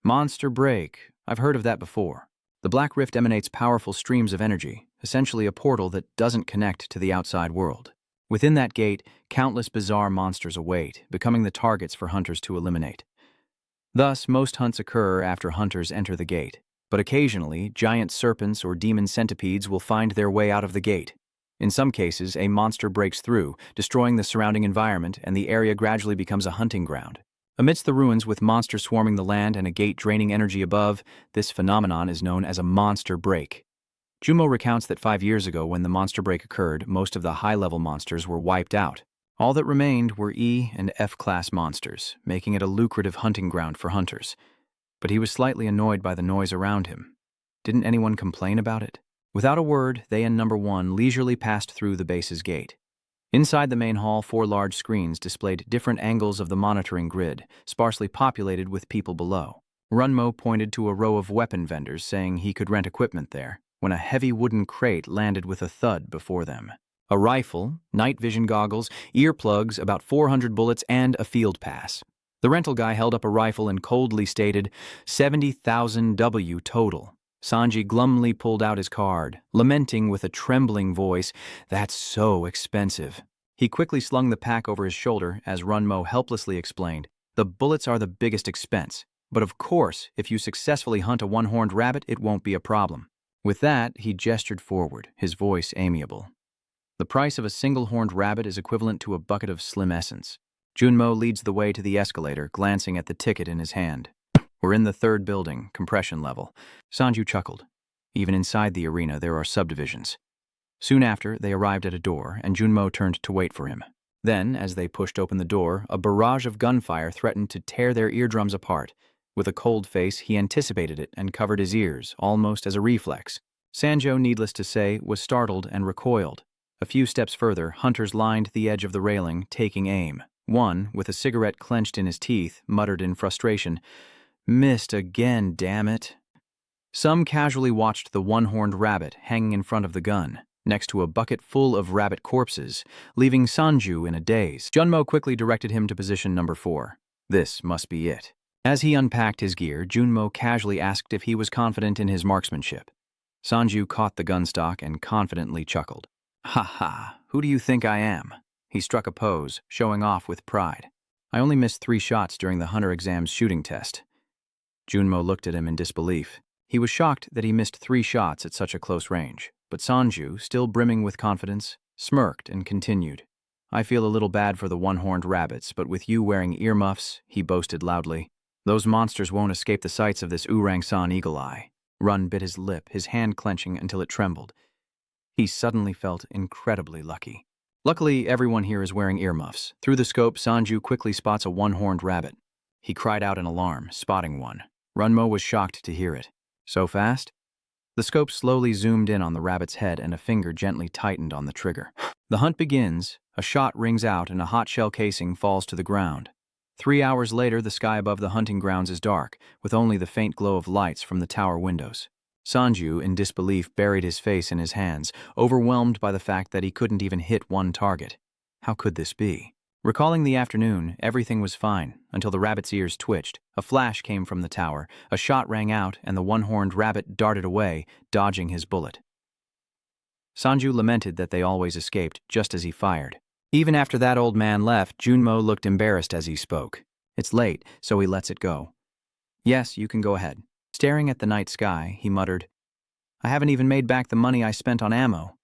"Monster break. I've heard of that before." The Black Rift emanates powerful streams of energy, essentially a portal that doesn't connect to the outside world. Within that gate, countless bizarre monsters await, becoming the targets for hunters to eliminate. Thus, most hunts occur after hunters enter the gate, but occasionally, giant serpents or demon centipedes will find their way out of the gate. In some cases, a monster breaks through, destroying the surrounding environment, and the area gradually becomes a hunting ground. Amidst the ruins with monsters swarming the land and a gate draining energy above, this phenomenon is known as a monster break. Jumo recounts that 5 years ago when the monster break occurred, most of the high-level monsters were wiped out. All that remained were E and F-class monsters, making it a lucrative hunting ground for hunters. But he was slightly annoyed by the noise around him. Didn't anyone complain about it? Without a word, they and number 1 leisurely passed through the base's gate. Inside the main hall, 4 large screens displayed different angles of the monitoring grid, sparsely populated with people below. Runmo pointed to a row of weapon vendors, saying he could rent equipment there, when a heavy wooden crate landed with a thud before them. A rifle, night vision goggles, earplugs, about 400 bullets, and a field pass. The rental guy held up a rifle and coldly stated, 70,000 W total. Sanji glumly pulled out his card, lamenting with a trembling voice, "That's so expensive." He quickly slung the pack over his shoulder as Runmo helplessly explained, "The bullets are the biggest expense, but of course, if you successfully hunt a one-horned rabbit, it won't be a problem." With that, he gestured forward, his voice amiable. The price of a single horned rabbit is equivalent to a bucket of Slim Essence. Junmo leads the way to the escalator, glancing at the ticket in his hand. We're in the 3rd building, compression level. Sanju chuckled. Even inside the arena, there are subdivisions. Soon after, they arrived at a door, and Junmo turned to wait for him. Then, as they pushed open the door, a barrage of gunfire threatened to tear their eardrums apart. With a cold face, he anticipated it and covered his ears, almost as a reflex. Sanjo, needless to say, was startled and recoiled. A few steps further, hunters lined the edge of the railing, taking aim. One, with a cigarette clenched in his teeth, muttered in frustration, "Missed again, damn it." Some casually watched the one-horned rabbit hanging in front of the gun, next to a bucket full of rabbit corpses, leaving Sanju in a daze. Junmo quickly directed him to position number 4. This must be it. As he unpacked his gear, Junmo casually asked if he was confident in his marksmanship. Sanju caught the gun stock and confidently chuckled. Ha ha, who do you think I am? He struck a pose, showing off with pride. I only missed 3 shots during the Hunter exam's shooting test. Junmo looked at him in disbelief. He was shocked that he missed 3 shots at such a close range, but Sanju, still brimming with confidence, smirked and continued. I feel a little bad for the one-horned rabbits, but with you wearing earmuffs, he boasted loudly, those monsters won't escape the sights of this Oorang-san Eagle Eye. Run bit his lip, his hand clenching until it trembled. He suddenly felt incredibly lucky. Luckily, everyone here is wearing earmuffs. Through the scope, Sanju quickly spots a one-horned rabbit. He cried out in alarm, spotting one. Runmo was shocked to hear it. So fast? The scope slowly zoomed in on the rabbit's head and a finger gently tightened on the trigger. The hunt begins, a shot rings out and a hot shell casing falls to the ground. 3 hours later, the sky above the hunting grounds is dark, with only the faint glow of lights from the tower windows. Sanju, in disbelief, buried his face in his hands, overwhelmed by the fact that he couldn't even hit one target. How could this be? Recalling the afternoon, everything was fine, until the rabbit's ears twitched. A flash came from the tower, a shot rang out, and the one-horned rabbit darted away, dodging his bullet. Sanju lamented that they always escaped just as he fired. Even after that old man left, Junmo looked embarrassed as he spoke. It's late, so he lets it go. Yes, you can go ahead. Staring at the night sky, he muttered, I haven't even made back the money I spent on ammo.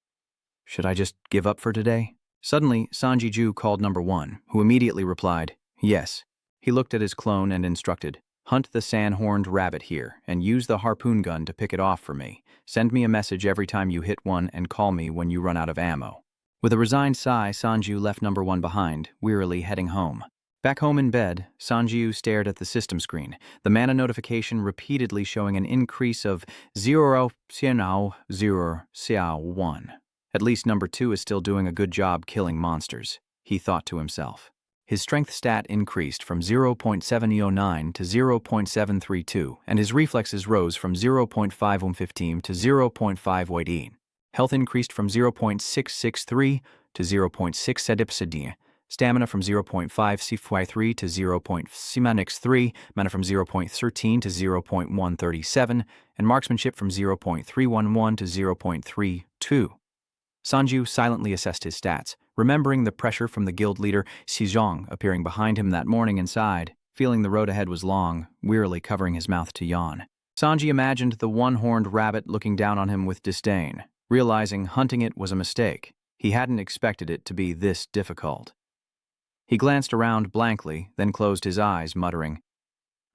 Should I just give up for today? Suddenly, Sanji-ju called number 1, who immediately replied, yes. He looked at his clone and instructed, hunt the sand-horned rabbit here and use the harpoon gun to pick it off for me. Send me a message every time you hit one and call me when you run out of ammo. With a resigned sigh, Sanju left number 1 behind, wearily heading home. Back home in bed, Sanju stared at the system screen, the mana notification repeatedly showing an increase of 0.001. At least number 2 is still doing a good job killing monsters, he thought to himself. His strength stat increased from 0.709 to 0.732, and his reflexes rose from 0.5115 to 0.518. Health increased from 0.663 to 0.6 stamina from 0.5 to 0.3, mana from 0.13 to 0.137, and marksmanship from 0.311 to 0.32. Sanju silently assessed his stats, remembering the pressure from the guild leader Xizhong appearing behind him that morning inside, feeling the road ahead was long, wearily covering his mouth to yawn. Sanji imagined the one-horned rabbit looking down on him with disdain, realizing hunting it was a mistake. He hadn't expected it to be this difficult. He glanced around blankly, then closed his eyes, muttering,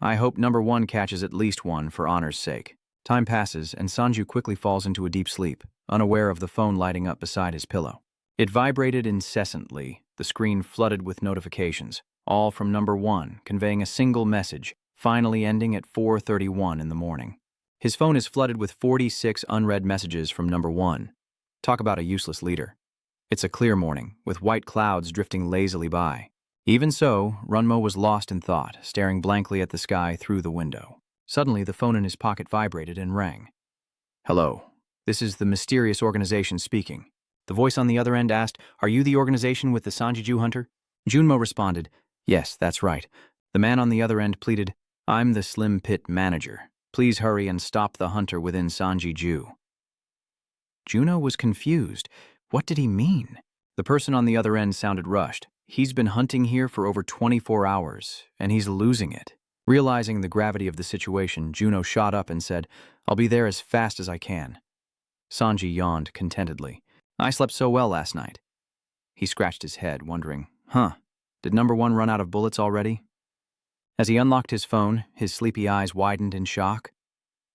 I hope number 1 catches at least one for honor's sake. Time passes, and Sanju quickly falls into a deep sleep, unaware of the phone lighting up beside his pillow. It vibrated incessantly, the screen flooded with notifications, all from number 1, conveying a single message, finally ending at 4:31 in the morning. His phone is flooded with 46 unread messages from number 1. Talk about a useless leader. It's a clear morning, with white clouds drifting lazily by. Even so, Runmo was lost in thought, staring blankly at the sky through the window. Suddenly, the phone in his pocket vibrated and rang. Hello. This is the mysterious organization speaking. The voice on the other end asked, Are you the organization with the Sanji-ju hunter? Junmo responded, Yes, that's right. The man on the other end pleaded, I'm the Slim Pit manager. Please hurry and stop the hunter within Sanji-ju. Juno was confused. What did he mean? The person on the other end sounded rushed. He's been hunting here for over 24 hours, and he's losing it. Realizing the gravity of the situation, Juno shot up and said, I'll be there as fast as I can. Sanji yawned contentedly. I slept so well last night. He scratched his head, wondering, did number 1 run out of bullets already? As he unlocked his phone, his sleepy eyes widened in shock.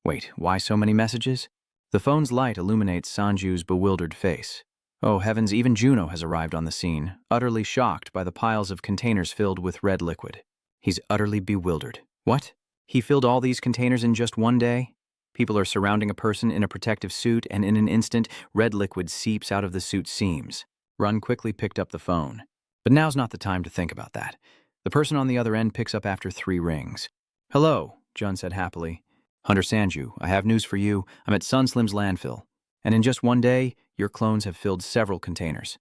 Wait, why so many messages? The phone's light illuminates Sanju's bewildered face. Oh heavens, even Juno has arrived on the scene, utterly shocked by the piles of containers filled with red liquid. He's utterly bewildered. What? He filled all these containers in just one day? People are surrounding a person in a protective suit, and in an instant, red liquid seeps out of the suit's seams. Run quickly picked up the phone. But now's not the time to think about that. The person on the other end picks up after 3 rings. Hello, Jun said happily. Hunter Sanju, I have news for you. I'm at Sun Slim's landfill. And in just one day, your clones have filled several containers.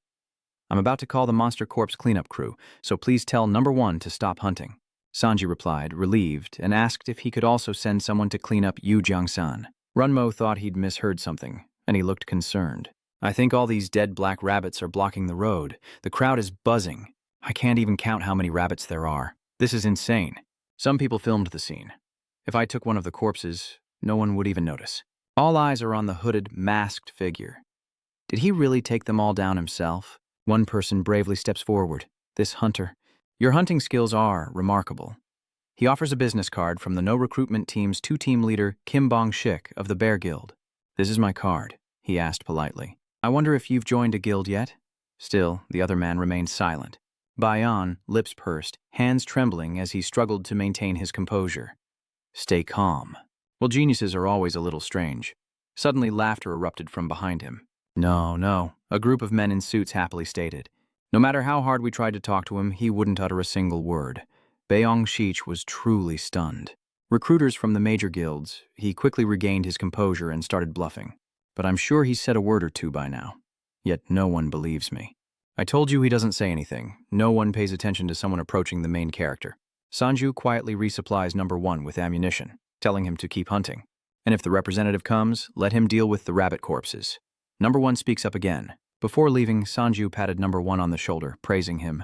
I'm about to call the Monster Corpse cleanup crew, so please tell number 1 to stop hunting. Sanji replied, relieved, and asked if he could also send someone to clean up Yu Jiangsan. Runmo thought he'd misheard something, and he looked concerned. I think all these dead black rabbits are blocking the road. The crowd is buzzing. I can't even count how many rabbits there are. This is insane. Some people filmed the scene. If I took one of the corpses, no one would even notice. All eyes are on the hooded, masked figure. Did he really take them all down himself? One person bravely steps forward. This hunter. Your hunting skills are remarkable. He offers a business card from the No Recruitment Team's two-team leader, Kim Bong-shik of the Bear Guild. This is my card, he asked politely. I wonder if you've joined a guild yet? Still, the other man remained silent. Bayan, lips pursed, hands trembling as he struggled to maintain his composure. Stay calm. Well, geniuses are always a little strange. Suddenly, laughter erupted from behind him. No, a group of men in suits happily stated. No matter how hard we tried to talk to him, he wouldn't utter a single word. Beong-shich was truly stunned. Recruiters from the major guilds, he quickly regained his composure and started bluffing. But I'm sure he's said a word or two by now. Yet no one believes me. I told you he doesn't say anything. No one pays attention to someone approaching the main character. Sanju quietly resupplies number 1 with ammunition, telling him to keep hunting. And if the representative comes, let him deal with the rabbit corpses. Number 1 speaks up again. Before leaving, Sanju patted number 1 on the shoulder, praising him.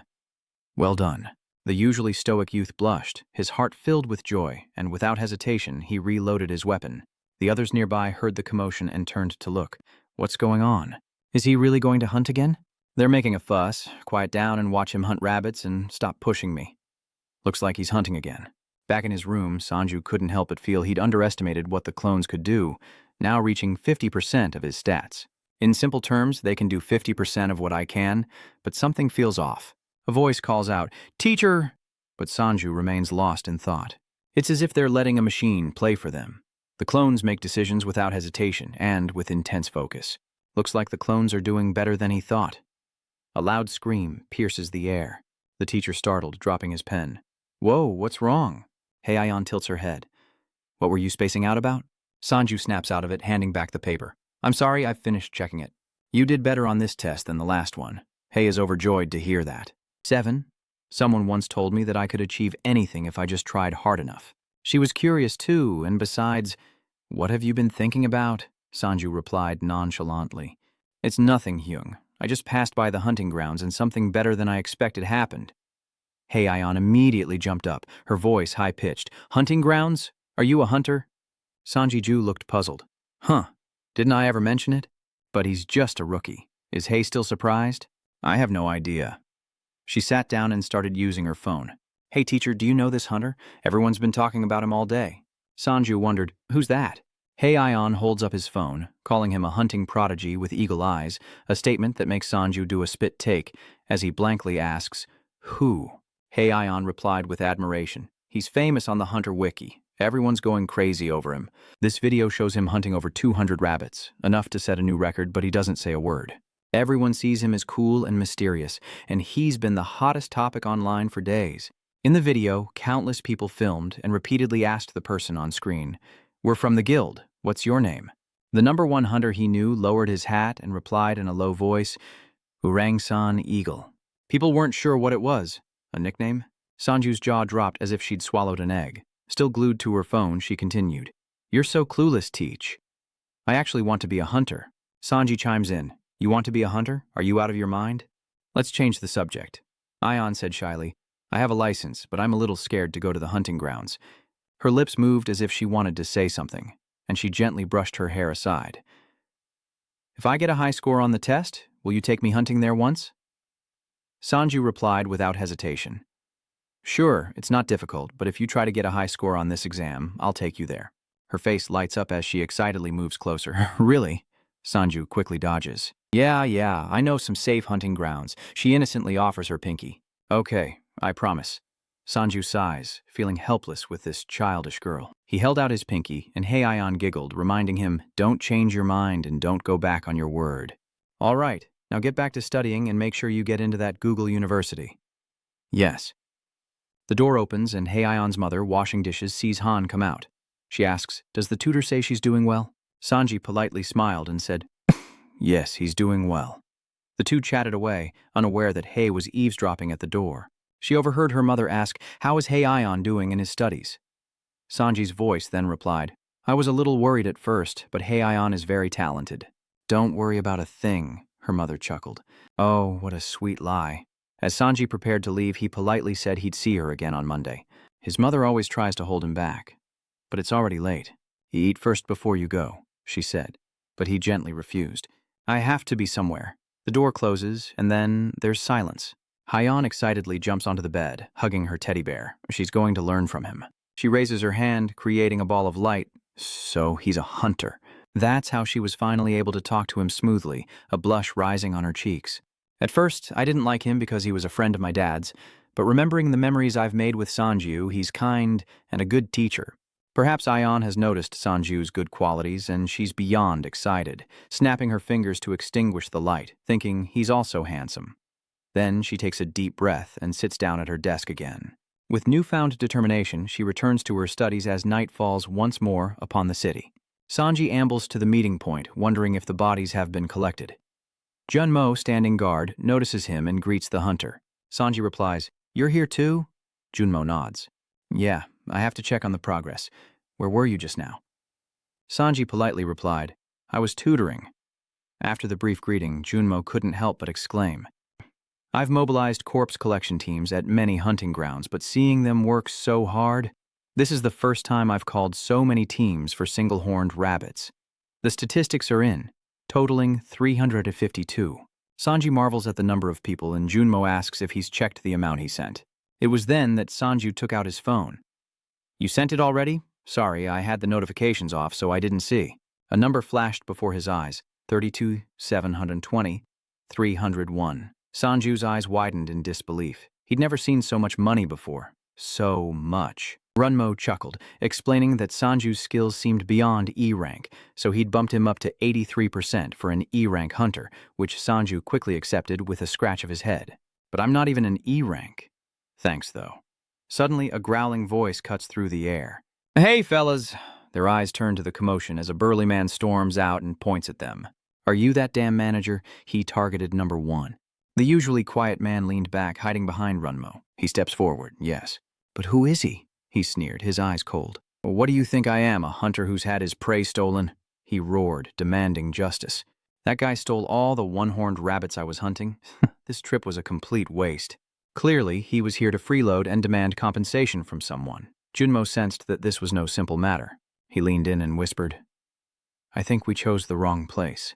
Well done. The usually stoic youth blushed, his heart filled with joy, and without hesitation, he reloaded his weapon. The others nearby heard the commotion and turned to look. What's going on? Is he really going to hunt again? They're making a fuss. Quiet down and watch him hunt rabbits and stop pushing me. Looks like he's hunting again. Back in his room, Sanju couldn't help but feel he'd underestimated what the clones could do, now reaching 50% of his stats. In simple terms, they can do 50% of what I can, but something feels off. A voice calls out, "Teacher!" But Sanju remains lost in thought. It's as if they're letting a machine play for them. The clones make decisions without hesitation and with intense focus. Looks like the clones are doing better than he thought. A loud scream pierces the air. The teacher startled, dropping his pen. Whoa, what's wrong? Heian tilts her head. What were you spacing out about? Sanju snaps out of it, handing back the paper. I'm sorry, I've finished checking it. You did better on this test than the last one. Hei is overjoyed to hear that. 7. Someone once told me that I could achieve anything if I just tried hard enough. She was curious too, and besides, what have you been thinking about? Sanju replied nonchalantly. It's nothing, Hyung. I just passed by the hunting grounds and something better than I expected happened. Heian immediately jumped up, her voice high-pitched. Hunting grounds? Are you a hunter? Sanji-ju looked puzzled. Huh, didn't I ever mention it? But he's just a rookie. Is Hei still surprised? I have no idea. She sat down and started using her phone. Hey teacher, do you know this hunter? Everyone's been talking about him all day. Sanju wondered, who's that? Heian holds up his phone, calling him a hunting prodigy with eagle eyes, a statement that makes Sanju do a spit take as he blankly asks, who? Heian replied with admiration. He's famous on the Hunter Wiki. Everyone's going crazy over him. This video shows him hunting over 200 rabbits, enough to set a new record, but he doesn't say a word. Everyone sees him as cool and mysterious, and he's been the hottest topic online for days. In the video, countless people filmed and repeatedly asked the person on screen, We're from the guild. What's your name? The number 1 hunter he knew lowered his hat and replied in a low voice, Urang-san Eagle. People weren't sure what it was. A nickname? Sanju's jaw dropped as if she'd swallowed an egg. Still glued to her phone, she continued. You're so clueless, Teach. I actually want to be a hunter. Sanji chimes in. You want to be a hunter? Are you out of your mind? Let's change the subject. Aion said shyly, I have a license, but I'm a little scared to go to the hunting grounds. Her lips moved as if she wanted to say something, and she gently brushed her hair aside. If I get a high score on the test, will you take me hunting there once? Sanju replied without hesitation. Sure, it's not difficult, but if you try to get a high score on this exam, I'll take you there. Her face lights up as she excitedly moves closer. Really? Sanju quickly dodges. Yeah, I know some safe hunting grounds. She innocently offers her pinky. Okay, I promise. Sanju sighs, feeling helpless with this childish girl. He held out his pinky, and Heian giggled, reminding him, don't change your mind and don't go back on your word. All right, now get back to studying and make sure you get into that Google University. Yes. The door opens and Heian's mother, washing dishes, sees Han come out. She asks, does the tutor say she's doing well? Sanji politely smiled and said, yes, he's doing well. The two chatted away, unaware that Hei was eavesdropping at the door. She overheard her mother ask, how is Heian doing in his studies? Sanji's voice then replied, I was a little worried at first, but Heian is very talented. Don't worry about a thing, her mother chuckled. Oh, what a sweet lie. As Sanji prepared to leave, he politely said he'd see her again on Monday. His mother always tries to hold him back. But it's already late. You eat first before you go, she said. But he gently refused. I have to be somewhere. The door closes, and then there's silence. Hyeon excitedly jumps onto the bed, hugging her teddy bear. She's going to learn from him. She raises her hand, creating a ball of light. So he's a hunter. That's how she was finally able to talk to him smoothly, a blush rising on her cheeks. At first, I didn't like him because he was a friend of my dad's, but remembering the memories I've made with Sanju, he's kind and a good teacher. Perhaps Ayeon has noticed Sanju's good qualities, and she's beyond excited, snapping her fingers to extinguish the light, thinking he's also handsome. Then she takes a deep breath and sits down at her desk again. With newfound determination, she returns to her studies as night falls once more upon the city. Sanji ambles to the meeting point, wondering if the bodies have been collected. Junmo, standing guard, notices him and greets the hunter. Sanji replies, "You're here too?" Junmo nods. "Yeah, I have to check on the progress. Where were you just now?" Sanji politely replied, "I was tutoring." After the brief greeting, Junmo couldn't help but exclaim, "I've mobilized corpse collection teams at many hunting grounds, but seeing them work so hard, this is the first time I've called so many teams for single-horned rabbits. The statistics are in, totaling 352. Sanji marvels at the number of people, and Junmo asks if he's checked the amount he sent. It was then that Sanju took out his phone. "You sent it already? Sorry, I had the notifications off, so I didn't see." A number flashed before his eyes, 32, 720, 301. Sanju's eyes widened in disbelief. He'd never seen so much money before. So much. Runmo chuckled, explaining that Sanju's skills seemed beyond E rank, so he'd bumped him up to 83% for an E rank hunter, which Sanju quickly accepted with a scratch of his head. "But I'm not even an E rank." "Thanks, though." Suddenly, a growling voice cuts through the air. "Hey, fellas!" Their eyes turn to the commotion as a burly man storms out and points at them. "Are you that damn manager?" He targeted number 1. The usually quiet man leaned back, hiding behind Runmo. He steps forward, "Yes." "But who is he?" He sneered, his eyes cold. "What do you think I am, a hunter who's had his prey stolen?" He roared, demanding justice. "That guy stole all the one-horned rabbits I was hunting. This trip was a complete waste." Clearly, he was here to freeload and demand compensation from someone. Junmo sensed that this was no simple matter. He leaned in and whispered, "I think we chose the wrong place."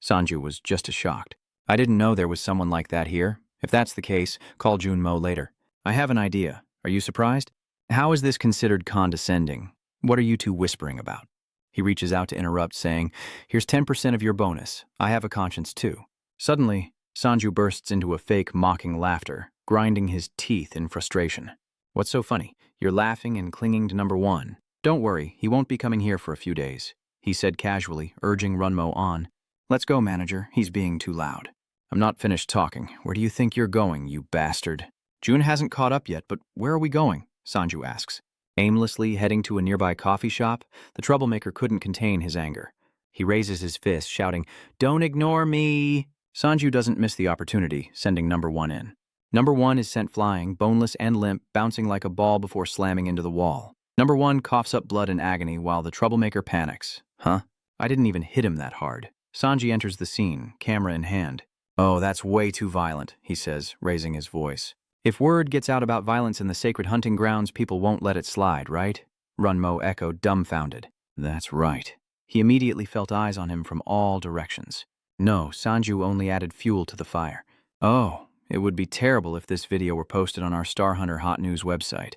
Sanju was just as shocked. "I didn't know there was someone like that here. If that's the case, call Junmo later." "I have an idea. Are you surprised? How is this considered condescending? What are you two whispering about?" He reaches out to interrupt, saying, "Here's 10% of your bonus. I have a conscience too." Suddenly, Sanju bursts into a fake, mocking laughter, grinding his teeth in frustration. "What's so funny? You're laughing and clinging to number 1. Don't worry, he won't be coming here for a few days," he said casually, urging Runmo on. "Let's go, manager. He's being too loud." "I'm not finished talking. Where do you think you're going, you bastard?" "June hasn't caught up yet, but where are we going?" Sanju asks. Aimlessly heading to a nearby coffee shop, the troublemaker couldn't contain his anger. He raises his fist, shouting, "Don't ignore me!" Sanju doesn't miss the opportunity, sending number 1 in. Number 1 is sent flying, boneless and limp, bouncing like a ball before slamming into the wall. Number 1 coughs up blood in agony while the troublemaker panics. "Huh? I didn't even hit him that hard." Sanji enters the scene, camera in hand. "Oh, that's way too violent," he says, raising his voice. "If word gets out about violence in the sacred hunting grounds, people won't let it slide, right?" Runmo echoed, dumbfounded. "That's right." He immediately felt eyes on him from all directions. No, Sanju only added fuel to the fire. "Oh, it would be terrible if this video were posted on our Star Hunter Hot News website."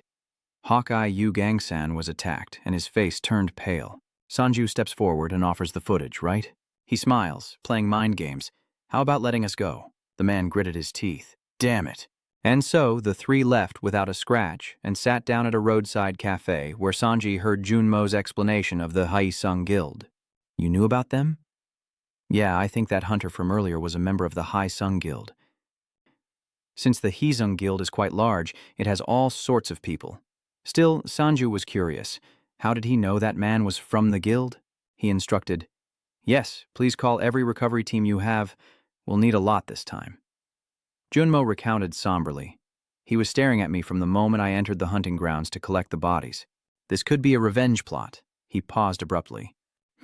Hawkeye Yu Gangsan was attacked, and his face turned pale. Sanju steps forward and offers the footage, right? He smiles, playing mind games. "How about letting us go?" The man gritted his teeth. "Damn it." And so the 3 left without a scratch and sat down at a roadside cafe where Sanji heard Junmo's explanation of the Haisung Guild. "You knew about them?" "Yeah, I think that hunter from earlier was a member of the Haisung Guild. Since the Haisung Guild is quite large, it has all sorts of people." Still, Sanju was curious. How did he know that man was from the guild? He instructed, "Yes, please call every recovery team you have. We'll need a lot this time." Junmo recounted somberly. "He was staring at me from the moment I entered the hunting grounds to collect the bodies. This could be a revenge plot." He paused abruptly.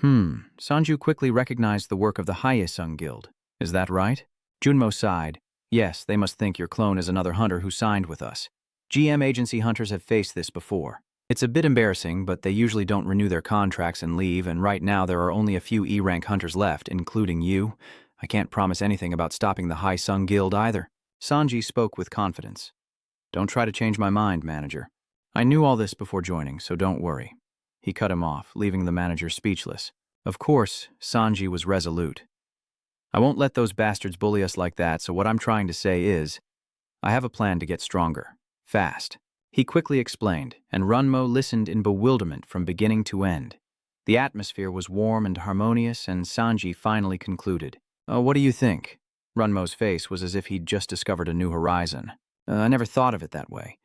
Sanju quickly recognized the work of the Haesung Guild. Is that right? Junmo sighed. Yes, they must think your clone is another hunter who signed with us. GM agency hunters have faced this before. It's a bit embarrassing, but they usually don't renew their contracts and leave, and right now there are only a few E-rank hunters left, including you. I can't promise anything about stopping the Haesung Guild either. Sanji spoke with confidence. Don't try to change my mind, manager. I knew all this before joining, so don't worry. He cut him off, leaving the manager speechless. Of course, Sanji was resolute. I won't let those bastards bully us like that, so what I'm trying to say is, I have a plan to get stronger. Fast. He quickly explained, and Runmo listened in bewilderment from beginning to end. The atmosphere was warm and harmonious, and Sanji finally concluded. What do you think? Runmo's face was as if he'd just discovered a new horizon. I never thought of it that way.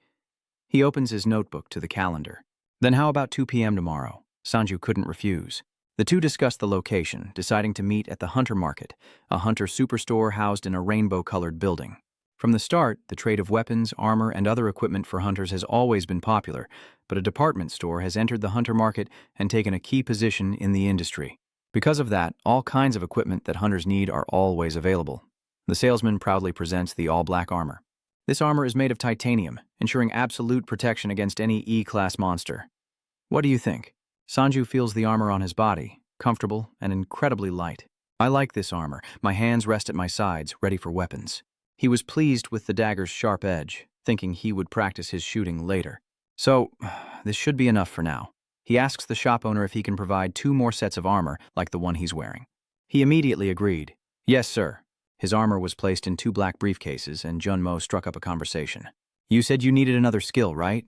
He opens his notebook to the calendar. Then how about 2 p.m. tomorrow? Sanju couldn't refuse. The two discussed the location, deciding to meet at the Hunter Market, a hunter superstore housed in a rainbow-colored building. From the start, the trade of weapons, armor, and other equipment for hunters has always been popular, but a department store has entered the Hunter Market and taken a key position in the industry. Because of that, all kinds of equipment that hunters need are always available. The salesman proudly presents the all-black armor. This armor is made of titanium, ensuring absolute protection against any E-class monster. What do you think? Sanju feels the armor on his body, comfortable and incredibly light. I like this armor. My hands rest at my sides, ready for weapons. He was pleased with the dagger's sharp edge, thinking he would practice his shooting later. So, this should be enough for now. He asks the shop owner if he can provide 2 more sets of armor like the one he's wearing. He immediately agreed. Yes, sir. His armor was placed in 2 black briefcases, and Junmo struck up a conversation. You said you needed another skill, right?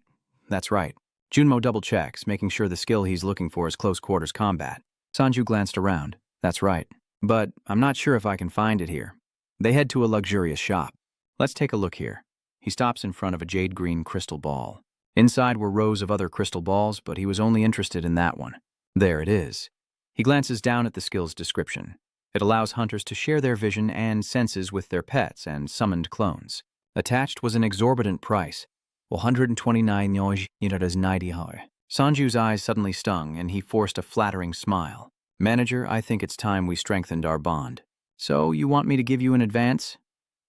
That's right. Junmo double-checks, making sure the skill he's looking for is close-quarters combat. Sanju glanced around. That's right. But I'm not sure if I can find it here. They head to a luxurious shop. Let's take a look here. He stops in front of a jade-green crystal ball. Inside were rows of other crystal balls, but he was only interested in that one. There it is. He glances down at the skill's description. It allows hunters to share their vision and senses with their pets and summoned clones. Attached was an exorbitant price, 129 $90. Sanju's eyes suddenly stung, and he forced a flattering smile. Manager, I think it's time we strengthened our bond. So, you want me to give you an advance?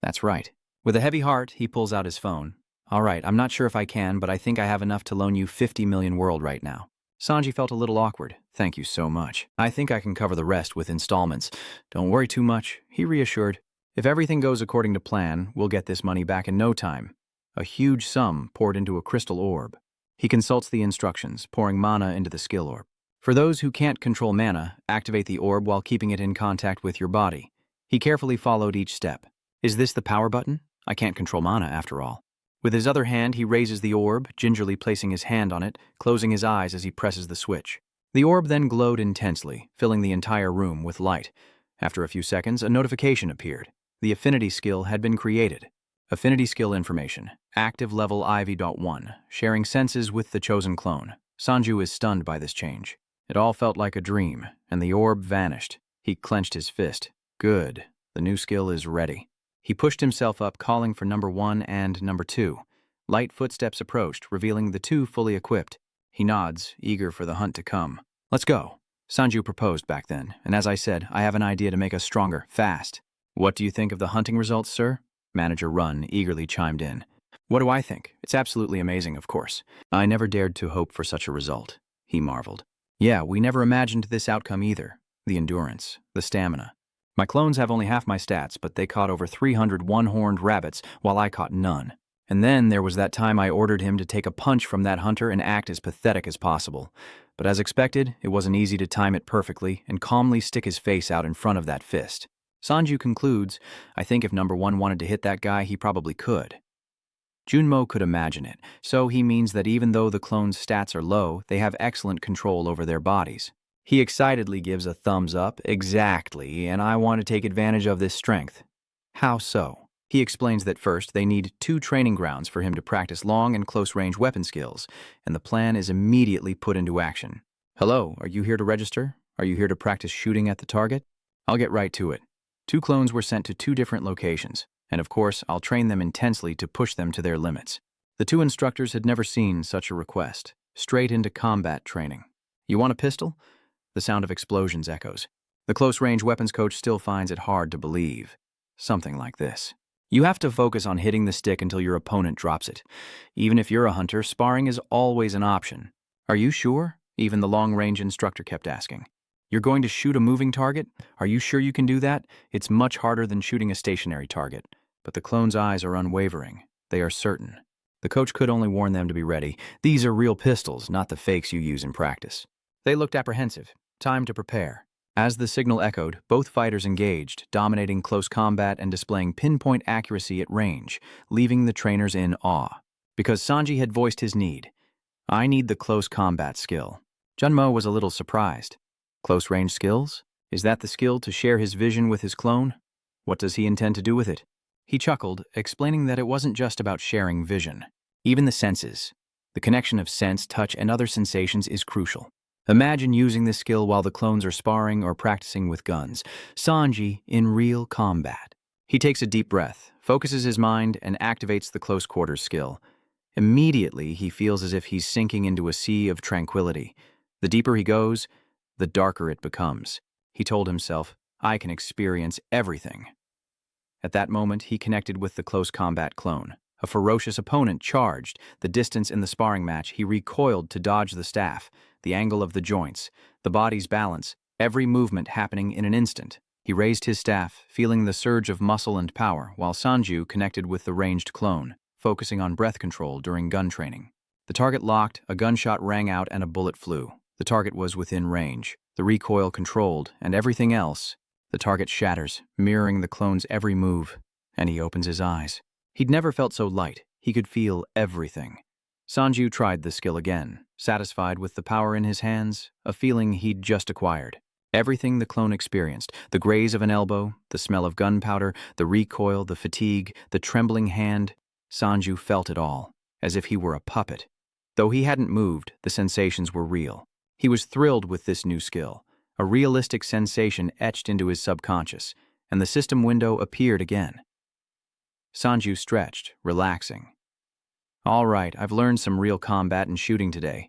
That's right. With a heavy heart, he pulls out his phone. All right, I'm not sure if I can, but I think I have enough to loan you 50 million world right now. Sanji felt a little awkward. Thank you so much. I think I can cover the rest with installments. Don't worry too much, he reassured. If everything goes according to plan, we'll get this money back in no time. A huge sum poured into a crystal orb. He consults the instructions, pouring mana into the skill orb. For those who can't control mana, activate the orb while keeping it in contact with your body. He carefully followed each step. Is this the power button? I can't control mana after all. With his other hand, he raises the orb, gingerly placing his hand on it, closing his eyes as he presses the switch. The orb then glowed intensely, filling the entire room with light. After a few seconds, a notification appeared. The affinity skill had been created. Affinity skill information. Active level IV.1. Sharing senses with the chosen clone. Sanju is stunned by this change. It all felt like a dream, and the orb vanished. He clenched his fist. Good. The new skill is ready. He pushed himself up, calling for number 1 and number 2. Light footsteps approached, revealing the 2 fully equipped. He nods, eager for the hunt to come. Let's go. Sanju proposed back then, and as I said, I have an idea to make us stronger, fast. What do you think of the hunting results, sir? Manager Run eagerly chimed in. What do I think? It's absolutely amazing, of course. I never dared to hope for such a result, he marveled. Yeah, we never imagined this outcome either. The endurance, the stamina. My clones have only half my stats, but they caught over 300 one-horned rabbits, while I caught none. And then there was that time I ordered him to take a punch from that hunter and act as pathetic as possible. But as expected, it wasn't easy to time it perfectly and calmly stick his face out in front of that fist. Sanju concludes, I think if number 1 wanted to hit that guy, he probably could. Junmo could imagine it, so he means that even though the clones' stats are low, they have excellent control over their bodies. He excitedly gives a thumbs up, exactly, and I want to take advantage of this strength. How so? He explains that first they need 2 training grounds for him to practice long and close-range weapon skills, and the plan is immediately put into action. Hello, are you here to register? Are you here to practice shooting at the target? I'll get right to it. 2 clones were sent to 2 different locations, and of course, I'll train them intensely to push them to their limits. The 2 instructors had never seen such a request. Straight into combat training. You want a pistol? The sound of explosions echoes. The close-range weapons coach still finds it hard to believe. Something like this. You have to focus on hitting the stick until your opponent drops it. Even if you're a hunter, sparring is always an option. Are you sure? Even the long-range instructor kept asking. You're going to shoot a moving target? Are you sure you can do that? It's much harder than shooting a stationary target. But the clone's eyes are unwavering. They are certain. The coach could only warn them to be ready. These are real pistols, not the fakes you use in practice. They looked apprehensive. Time to prepare. As the signal echoed, both fighters engaged, dominating close combat and displaying pinpoint accuracy at range, leaving the trainers in awe. Because Sanji had voiced his need. I need the close combat skill. Junmo was a little surprised. Close range skills? Is that the skill to share his vision with his clone? What does he intend to do with it? He chuckled, explaining that it wasn't just about sharing vision. Even the senses. The connection of sense, touch, and other sensations is crucial. Imagine using this skill while the clones are sparring or practicing with guns. Sanji in real combat. He takes a deep breath, focuses his mind, and activates the close quarters skill. Immediately, he feels as if he's sinking into a sea of tranquility. The deeper he goes, the darker it becomes. He told himself, I can experience everything. At that moment, he connected with the close combat clone. A ferocious opponent charged. The distance in the sparring match, he recoiled to dodge the staff, the angle of the joints, the body's balance, every movement happening in an instant. He raised his staff, feeling the surge of muscle and power, while Sanju connected with the ranged clone, focusing on breath control during gun training. The target locked, a gunshot rang out, and a bullet flew. The target was within range, the recoil controlled, and everything else. The target shatters, mirroring the clone's every move, and he opens his eyes. He'd never felt so light. He could feel everything. Sanju tried the skill again, satisfied with the power in his hands, a feeling he'd just acquired. Everything the clone experienced, the graze of an elbow, the smell of gunpowder, the recoil, the fatigue, the trembling hand, Sanju felt it all, as if he were a puppet. Though he hadn't moved, the sensations were real. He was thrilled with this new skill, a realistic sensation etched into his subconscious, and the system window appeared again. Sanju stretched, relaxing. All right, I've learned some real combat and shooting today.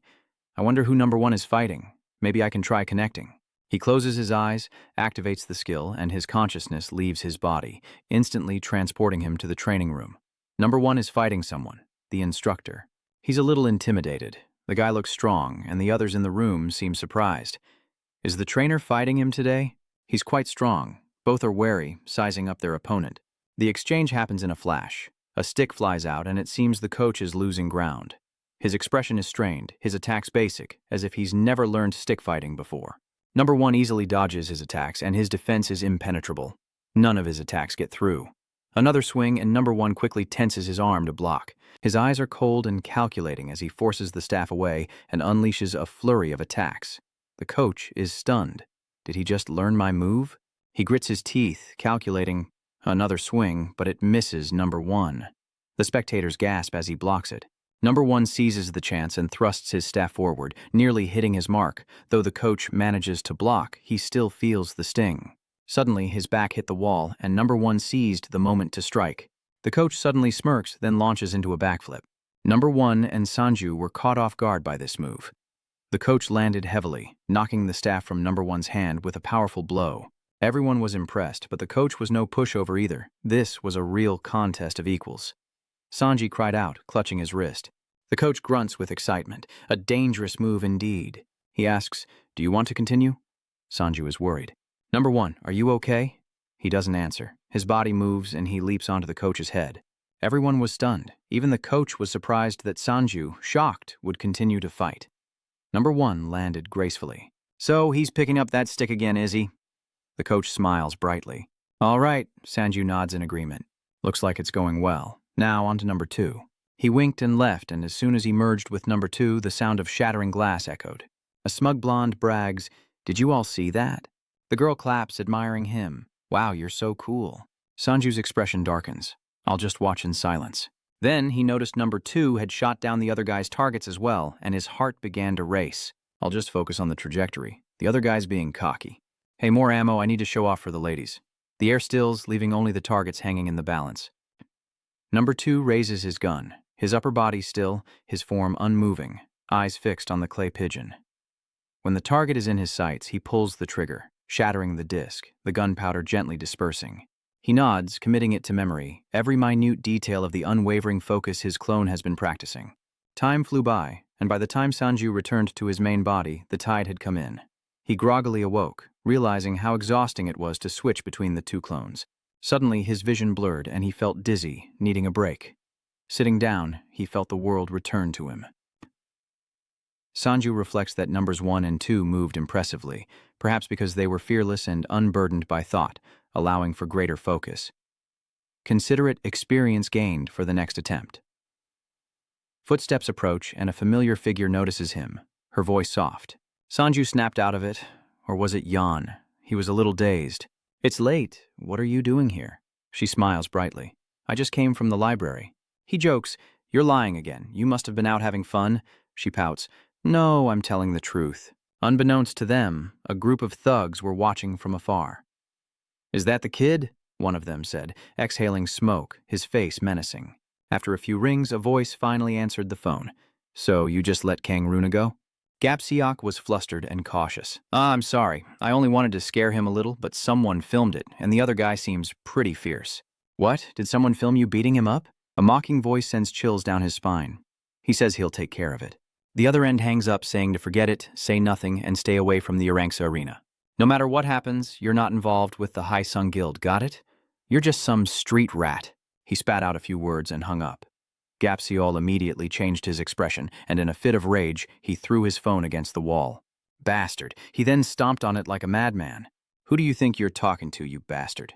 I wonder who number one is fighting. Maybe I can try connecting. He closes his eyes, activates the skill, and his consciousness leaves his body, instantly transporting him to the training room. Number one is fighting someone, the instructor. He's a little intimidated. The guy looks strong, and the others in the room seem surprised. Is the trainer fighting him today? He's quite strong. Both are wary, sizing up their opponent. The exchange happens in a flash. A stick flies out, and it seems the coach is losing ground. His expression is strained, his attacks basic, as if he's never learned stick fighting before. Number one easily dodges his attacks, and his defense is impenetrable. None of his attacks get through. Another swing, and number one quickly tenses his arm to block. His eyes are cold and calculating as he forces the staff away and unleashes a flurry of attacks. The coach is stunned. Did he just learn my move? He grits his teeth, calculating. Another swing, but it misses number one. The spectators gasp as he blocks it. Number one seizes the chance and thrusts his staff forward, nearly hitting his mark. Though the coach manages to block, he still feels the sting. Suddenly, his back hit the wall, and number one seized the moment to strike. The coach suddenly smirks, then launches into a backflip. Number one and Sanju were caught off guard by this move. The coach landed heavily, knocking the staff from number one's hand with a powerful blow. Everyone was impressed, but the coach was no pushover either. This was a real contest of equals. Sanji cried out, clutching his wrist. The coach grunts with excitement. A dangerous move indeed. He asks, "Do you want to continue?" Sanju is worried. "Number one, are you okay?" He doesn't answer. His body moves and he leaps onto the coach's head. Everyone was stunned. Even the coach was surprised that Sanju, shocked, would continue to fight. Number one landed gracefully. "So he's picking up that stick again, is he?" The coach smiles brightly. "All right," Sanju nods in agreement. "Looks like it's going well. Now on to number two." He winked and left, and as soon as he merged with number two, the sound of shattering glass echoed. A smug blonde brags, "Did you all see that?" The girl claps, admiring him. "Wow, you're so cool." Sanju's expression darkens. "I'll just watch in silence." Then he noticed number two had shot down the other guy's targets as well, and his heart began to race. "I'll just focus on the trajectory. The other guy's being cocky. Hey, more ammo, I need to show off for the ladies." The air stills, leaving only the targets hanging in the balance. Number two raises his gun, his upper body still, his form unmoving, eyes fixed on the clay pigeon. When the target is in his sights, he pulls the trigger, shattering the disc, the gunpowder gently dispersing. He nods, committing it to memory, every minute detail of the unwavering focus his clone has been practicing. Time flew by, and by the time Sanju returned to his main body, the tide had come in. He groggily awoke, realizing how exhausting it was to switch between the two clones. Suddenly, his vision blurred, and he felt dizzy, needing a break. Sitting down, he felt the world return to him. Sanju reflects that numbers 1 and 2 moved impressively, perhaps because they were fearless and unburdened by thought, allowing for greater focus. Consider it experience gained for the next attempt. Footsteps approach, and a familiar figure notices him, her voice soft. Sanju snapped out of it, or was it yawn? He was a little dazed. "It's late. What are you doing here?" She smiles brightly. "I just came from the library." He jokes, "You're lying again. You must have been out having fun." She pouts, "No, I'm telling the truth." Unbeknownst to them, a group of thugs were watching from afar. "Is that the kid?" one of them said, exhaling smoke, his face menacing. After a few rings, a voice finally answered the phone. "So you just let Kang Runa go?" Gapsiok was flustered and cautious. I'm sorry. I only wanted to scare him a little, but someone filmed it, and the other guy seems pretty fierce." "What? Did someone film you beating him up?" A mocking voice sends chills down his spine. He says he'll take care of it. The other end hangs up, saying to forget it, say nothing, and stay away from the Aranksa arena. "No matter what happens, you're not involved with the High Sung Guild, got it? You're just some street rat." He spat out a few words and hung up. Gapsiol immediately changed his expression, and in a fit of rage, he threw his phone against the wall. "Bastard." He then stomped on it like a madman. "Who do you think you're talking to, you bastard?"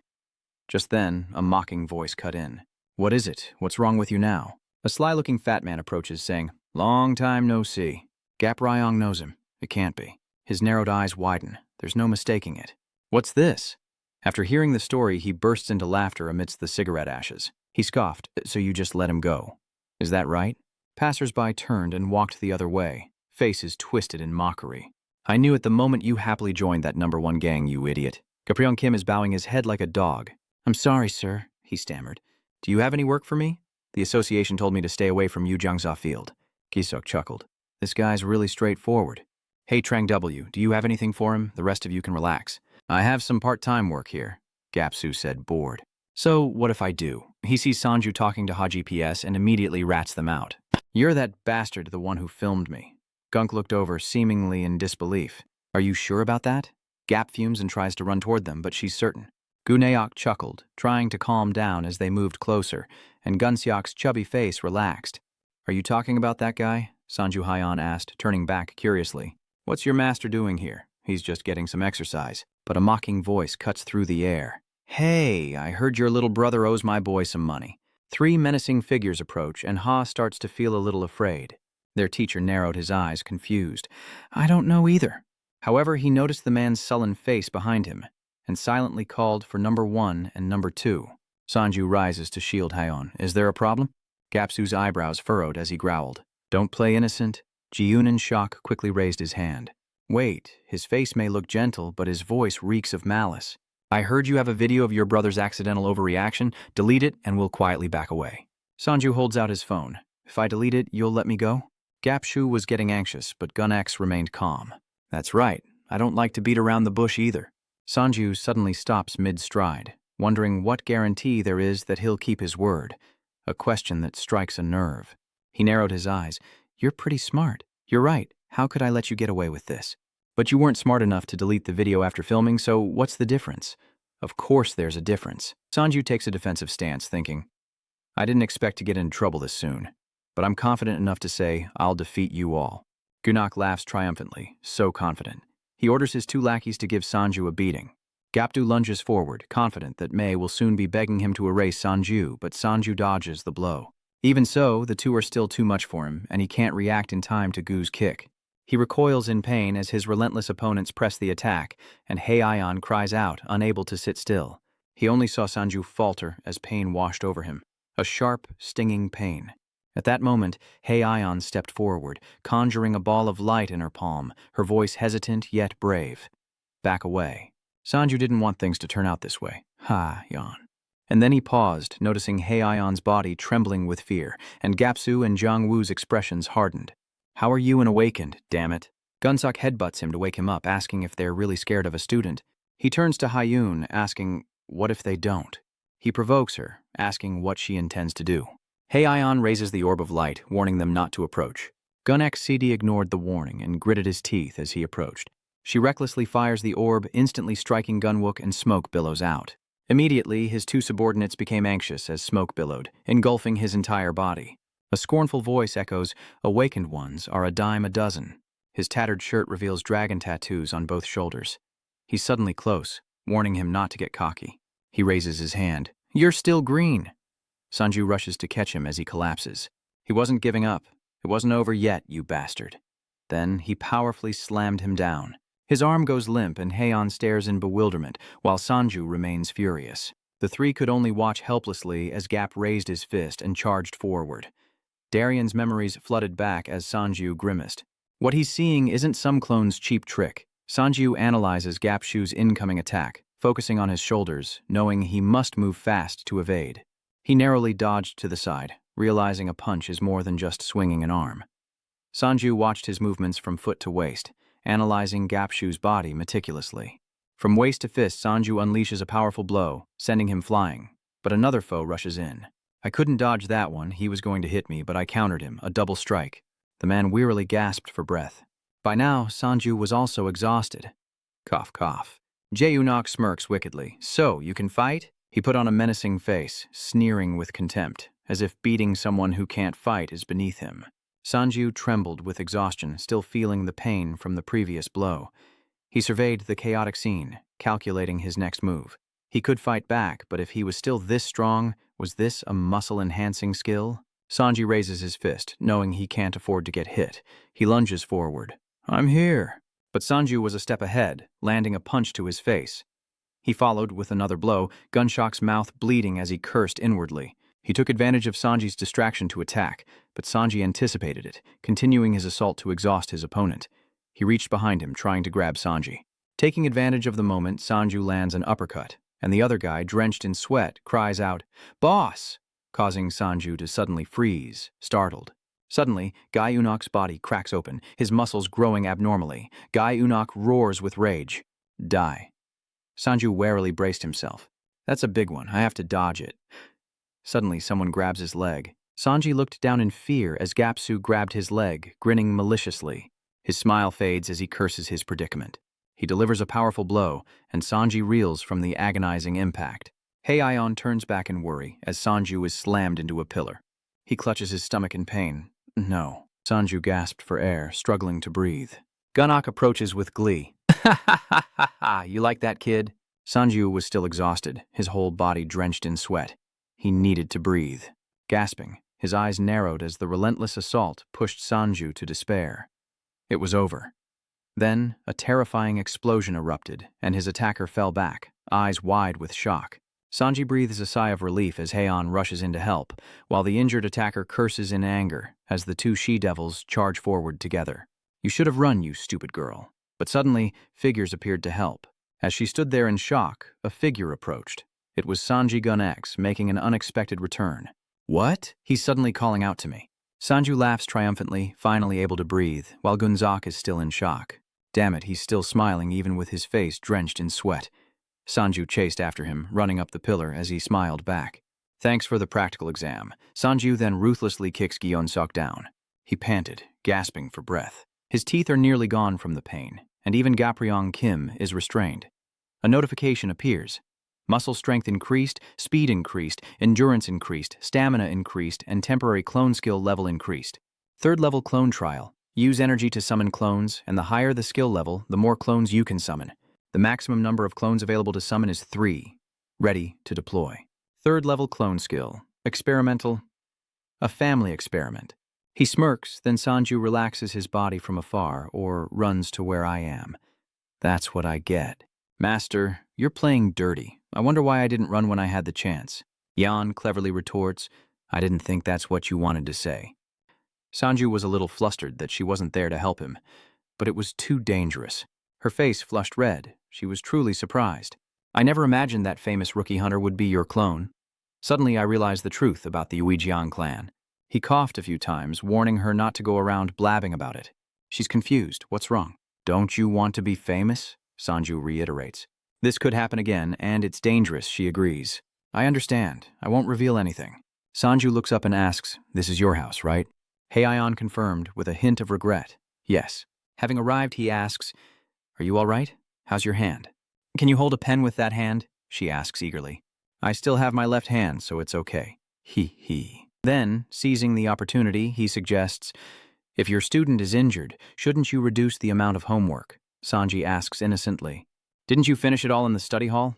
Just then, a mocking voice cut in. "What is it? What's wrong with you now?" A sly-looking fat man approaches, saying, "Long time no see." Gap Ryong knows him. It can't be. His narrowed eyes widen. There's no mistaking it. "What's this?" After hearing the story, he bursts into laughter amidst the cigarette ashes. He scoffed, "So you just let him go? Is that right?" Passers-by turned and walked the other way, faces twisted in mockery. "I knew at the moment you happily joined that number 1 gang, you idiot." Caprion Kim is bowing his head like a dog. "I'm sorry, sir," he stammered. "Do you have any work for me? The association told me to stay away from Yujangza Field." Kisok chuckled. "This guy's really straightforward." "Hey, Trang W., do you have anything for him? The rest of you can relax." "I have some part-time work here," Gapsu said, bored. "So, what if I do?" He sees Sanju talking to Haji PS and immediately rats them out. "You're that bastard, the one who filmed me." Gunk looked over, seemingly in disbelief. "Are you sure about that?" Gap fumes and tries to run toward them, but she's certain. Gunayak chuckled, trying to calm down as they moved closer, and Gunsyok's chubby face relaxed. "Are you talking about that guy?" Sanju Hyan asked, turning back curiously. "What's your master doing here?" "He's just getting some exercise." But a mocking voice cuts through the air. "Hey, I heard your little brother owes my boy some money." 3 menacing figures approach, and Ha starts to feel a little afraid. Their teacher narrowed his eyes, confused. "I don't know either." However, he noticed the man's sullen face behind him, and silently called for number 1 and number 2. Sanju rises to shield Hayon. "Is there a problem?" Gapsu's eyebrows furrowed as he growled. "Don't play innocent." Jiyun in shock quickly raised his hand. "Wait, his face may look gentle, but his voice reeks of malice. I heard you have a video of your brother's accidental overreaction. Delete it, and we'll quietly back away." Sanju holds out his phone. "If I delete it, you'll let me go?" Gapshu was getting anxious, but Gun X remained calm. "That's right. I don't like to beat around the bush either." Sanju suddenly stops mid-stride, wondering what guarantee there is that he'll keep his word. A question that strikes a nerve. He narrowed his eyes. "You're pretty smart. You're right. How could I let you get away with this? But you weren't smart enough to delete the video after filming, so what's the difference?" Of course there's a difference. Sanju takes a defensive stance, thinking, "I didn't expect to get into trouble this soon, but I'm confident enough to say I'll defeat you all." Gunak laughs triumphantly, so confident. He orders his 2 lackeys to give Sanju a beating. Gapdu lunges forward, confident that Mei will soon be begging him to erase Sanju, but Sanju dodges the blow. Even so, the 2 are still too much for him, and he can't react in time to Gu's kick. He recoils in pain as his relentless opponents press the attack, and Heian cries out, unable to sit still. He only saw Sanju falter as pain washed over him. A sharp, stinging pain. At that moment, Heian stepped forward, conjuring a ball of light in her palm, her voice hesitant yet brave. "Back away." Sanju didn't want things to turn out this way. Yan. And then he paused, noticing Heian's body trembling with fear, and Gapsu and Jiang Wu's expressions hardened. "How are you awakened, damn it?" Gunsok headbutts him to wake him up, asking if they're really scared of a student. He turns to Hyun, asking, what if they don't? He provokes her, asking what she intends to do. Heion raises the orb of light, warning them not to approach. Gun-X CD ignored the warning and gritted his teeth as he approached. She recklessly fires the orb, instantly striking Gunwook, and smoke billows out. Immediately, his two subordinates became anxious as smoke billowed, engulfing his entire body. A scornful voice echoes, "Awakened ones are a dime a dozen." His tattered shirt reveals dragon tattoos on both shoulders. He's suddenly close, warning him not to get cocky. He raises his hand. "You're still green." Sanju rushes to catch him as he collapses. He wasn't giving up. It wasn't over yet, you bastard. Then he powerfully slammed him down. His arm goes limp and Heion stares in bewilderment, while Sanju remains furious. The three could only watch helplessly as Gap raised his fist and charged forward. Darian's memories flooded back as Sanju grimaced. What he's seeing isn't some clone's cheap trick. Sanju analyzes Gapshu's incoming attack, focusing on his shoulders, knowing he must move fast to evade. He narrowly dodged to the side, realizing a punch is more than just swinging an arm. Sanju watched his movements from foot to waist, analyzing Gapshu's body meticulously. From waist to fist, Sanju unleashes a powerful blow, sending him flying. But another foe rushes in. I couldn't dodge that one. He was going to hit me, but I countered him, a double strike. The man wearily gasped for breath. By now, Sanju was also exhausted. Cough, cough. Jae-Unok smirks wickedly. "So, you can fight?" He put on a menacing face, sneering with contempt, as if beating someone who can't fight is beneath him. Sanju trembled with exhaustion, still feeling the pain from the previous blow. He surveyed the chaotic scene, calculating his next move. He could fight back, but if he was still this strong, was this a muscle-enhancing skill? Sanji raises his fist, knowing he can't afford to get hit. He lunges forward. "I'm here." But Sanju was a step ahead, landing a punch to his face. He followed with another blow, Gunshock's mouth bleeding as he cursed inwardly. He took advantage of Sanji's distraction to attack, but Sanji anticipated it, continuing his assault to exhaust his opponent. He reached behind him, trying to grab Sanji. Taking advantage of the moment, Sanju lands an uppercut, and the other guy, drenched in sweat, cries out, "Boss!" causing Sanju to suddenly freeze, startled. Suddenly, Guy Unok's body cracks open, his muscles growing abnormally. Guy Unok roars with rage. "Die." Sanju warily braced himself. "That's a big one. I have to dodge it." Suddenly, someone grabs his leg. Sanji looked down in fear as Gapsu grabbed his leg, grinning maliciously. His smile fades as he curses his predicament. He delivers a powerful blow, and Sanji reels from the agonizing impact. Heion turns back in worry as Sanju is slammed into a pillar. He clutches his stomach in pain. "No." Sanju gasped for air, struggling to breathe. Gunok approaches with glee. "Ha ha ha ha ha, you like that, kid?" Sanju was still exhausted, his whole body drenched in sweat. He needed to breathe. Gasping, his eyes narrowed as the relentless assault pushed Sanju to despair. It was over. Then, a terrifying explosion erupted, and his attacker fell back, eyes wide with shock. Sanji breathes a sigh of relief as Heion rushes in to help, while the injured attacker curses in anger as the two she-devils charge forward together. "You should have run, you stupid girl." But suddenly, figures appeared to help. As she stood there in shock, a figure approached. It was Sanji Gun-X, making an unexpected return. "What?" He's suddenly calling out to me. Sanju laughs triumphantly, finally able to breathe, while Gunzok is still in shock. Damn it, he's still smiling even with his face drenched in sweat. Sanju chased after him, running up the pillar as he smiled back. "Thanks for the practical exam." Sanju then ruthlessly kicks Gyeonsok down. He panted, gasping for breath. His teeth are nearly gone from the pain, and even Gapryong Kim is restrained. A notification appears. Muscle strength increased, speed increased, endurance increased, stamina increased, and temporary clone skill level increased. Third level clone trial. Use energy to summon clones, and the higher the skill level, the more clones you can summon. The maximum number of clones available to summon is 3. Ready to deploy. Third level clone skill. Experimental. A family experiment. He smirks, then Sanju relaxes his body from afar, or runs to where I am. That's what I get. "Master, you're playing dirty. I wonder why I didn't run when I had the chance." Yan cleverly retorts, "I didn't think that's what you wanted to say." Sanju was a little flustered that she wasn't there to help him, but it was too dangerous. Her face flushed red. She was truly surprised. "I never imagined that famous rookie hunter would be your clone." Suddenly I realized the truth about the Uijian clan. He coughed a few times, warning her not to go around blabbing about it. She's confused. What's wrong? Don't you want to be famous? Sanju reiterates. This could happen again, and it's dangerous, she agrees. I understand. I won't reveal anything. Sanju looks up and asks, this is your house, right? Heian confirmed, with a hint of regret. Yes. Having arrived, he asks, are you all right? How's your hand? Can you hold a pen with that hand? She asks eagerly. I still have my left hand, so it's okay. He. Then, seizing the opportunity, he suggests, if your student is injured, shouldn't you reduce the amount of homework? Sanji asks innocently. Didn't you finish it all in the study hall?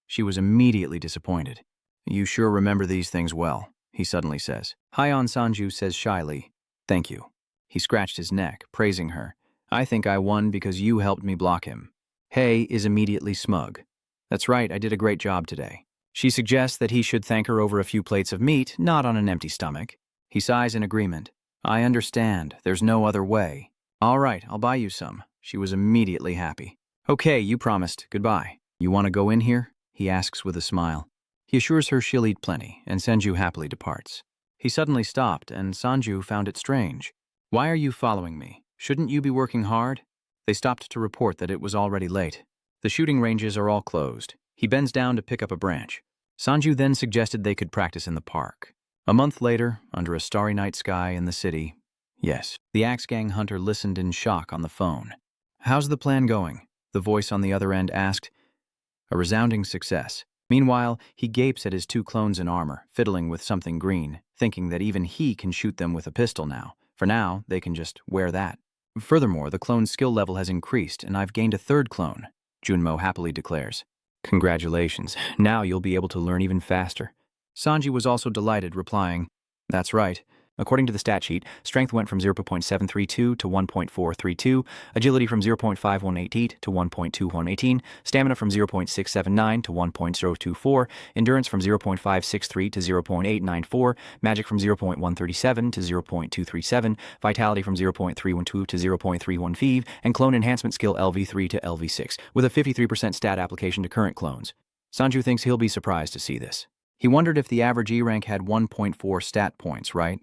She was immediately disappointed. You sure remember these things well, he suddenly says. Heian Sanju says shyly, thank you. He scratched his neck, praising her. I think I won because you helped me block him. Hei is immediately smug. That's right, I did a great job today. She suggests that he should thank her over a few plates of meat, not on an empty stomach. He sighs in agreement. I understand. There's no other way. All right, I'll buy you some. She was immediately happy. Okay, you promised. Goodbye. You want to go in here? He asks with a smile. He assures her she'll eat plenty, and Sanju happily departs. He suddenly stopped, and Sanju found it strange. Why are you following me? Shouldn't you be working hard? They stopped to report that it was already late. The shooting ranges are all closed. He bends down to pick up a branch. Sanju then suggested they could practice in the park. A month later, under a starry night sky in the city, yes, the Axe Gang hunter listened in shock on the phone. How's the plan going? The voice on the other end asked. A resounding success. Meanwhile, he gapes at his two clones in armor, fiddling with something green, thinking that even he can shoot them with a pistol now. For now, they can just wear that. Furthermore, the clone's skill level has increased, and I've gained a third clone, Junmo happily declares. Congratulations. Now you'll be able to learn even faster. Sanji was also delighted, replying, that's right. According to the stat sheet, strength went from 0.732 to 1.432, agility from 0.5188 to 1.2118, stamina from 0.679 to 1.024, endurance from 0.563 to 0.894, magic from 0.137 to 0.237, vitality from 0.312 to 0.315, and clone enhancement skill LV3 to LV6, with a 53% stat application to current clones. Sanju thinks he'll be surprised to see this. He wondered if the average E rank had 1.4 stat points, right?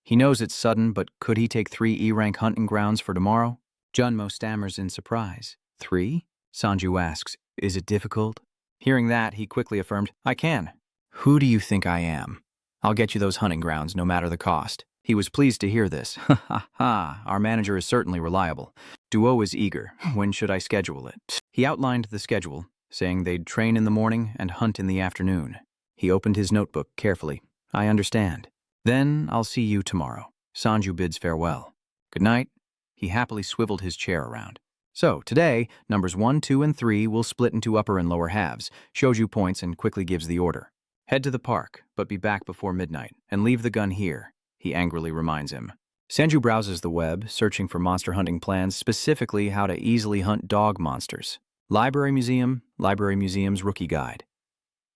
He knows it's sudden, but could he take 3 E-rank hunting grounds for tomorrow? Junmo stammers in surprise. 3? Sanju asks, is it difficult? Hearing that, he quickly affirmed, I can. Who do you think I am? I'll get you those hunting grounds, no matter the cost. He was pleased to hear this. Ha ha ha, our manager is certainly reliable. Duo is eager. When should I schedule it? He outlined the schedule, saying they'd train in the morning and hunt in the afternoon. He opened his notebook carefully. I understand. Then I'll see you tomorrow. Sanju bids farewell. Good night. He happily swiveled his chair around. So, today, numbers 1, 2, and 3 will split into upper and lower halves, shows you points and quickly gives the order. Head to the park, but be back before midnight, and leave the gun here, he angrily reminds him. Sanju browses the web, searching for monster hunting plans, specifically how to easily hunt dog monsters. Library Museum's Rookie Guide.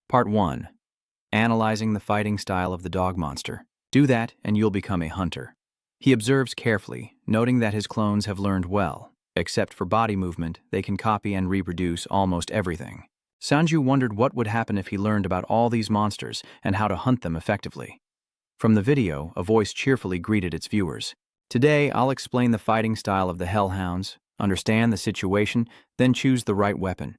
Part 1. Analyzing the fighting style of the dog monster. Do that, and you'll become a hunter. He observes carefully, noting that his clones have learned well. Except for body movement, they can copy and reproduce almost everything. Sanju wondered what would happen if he learned about all these monsters and how to hunt them effectively. From the video, a voice cheerfully greeted its viewers. Today, I'll explain the fighting style of the hellhounds, understand the situation, then choose the right weapon.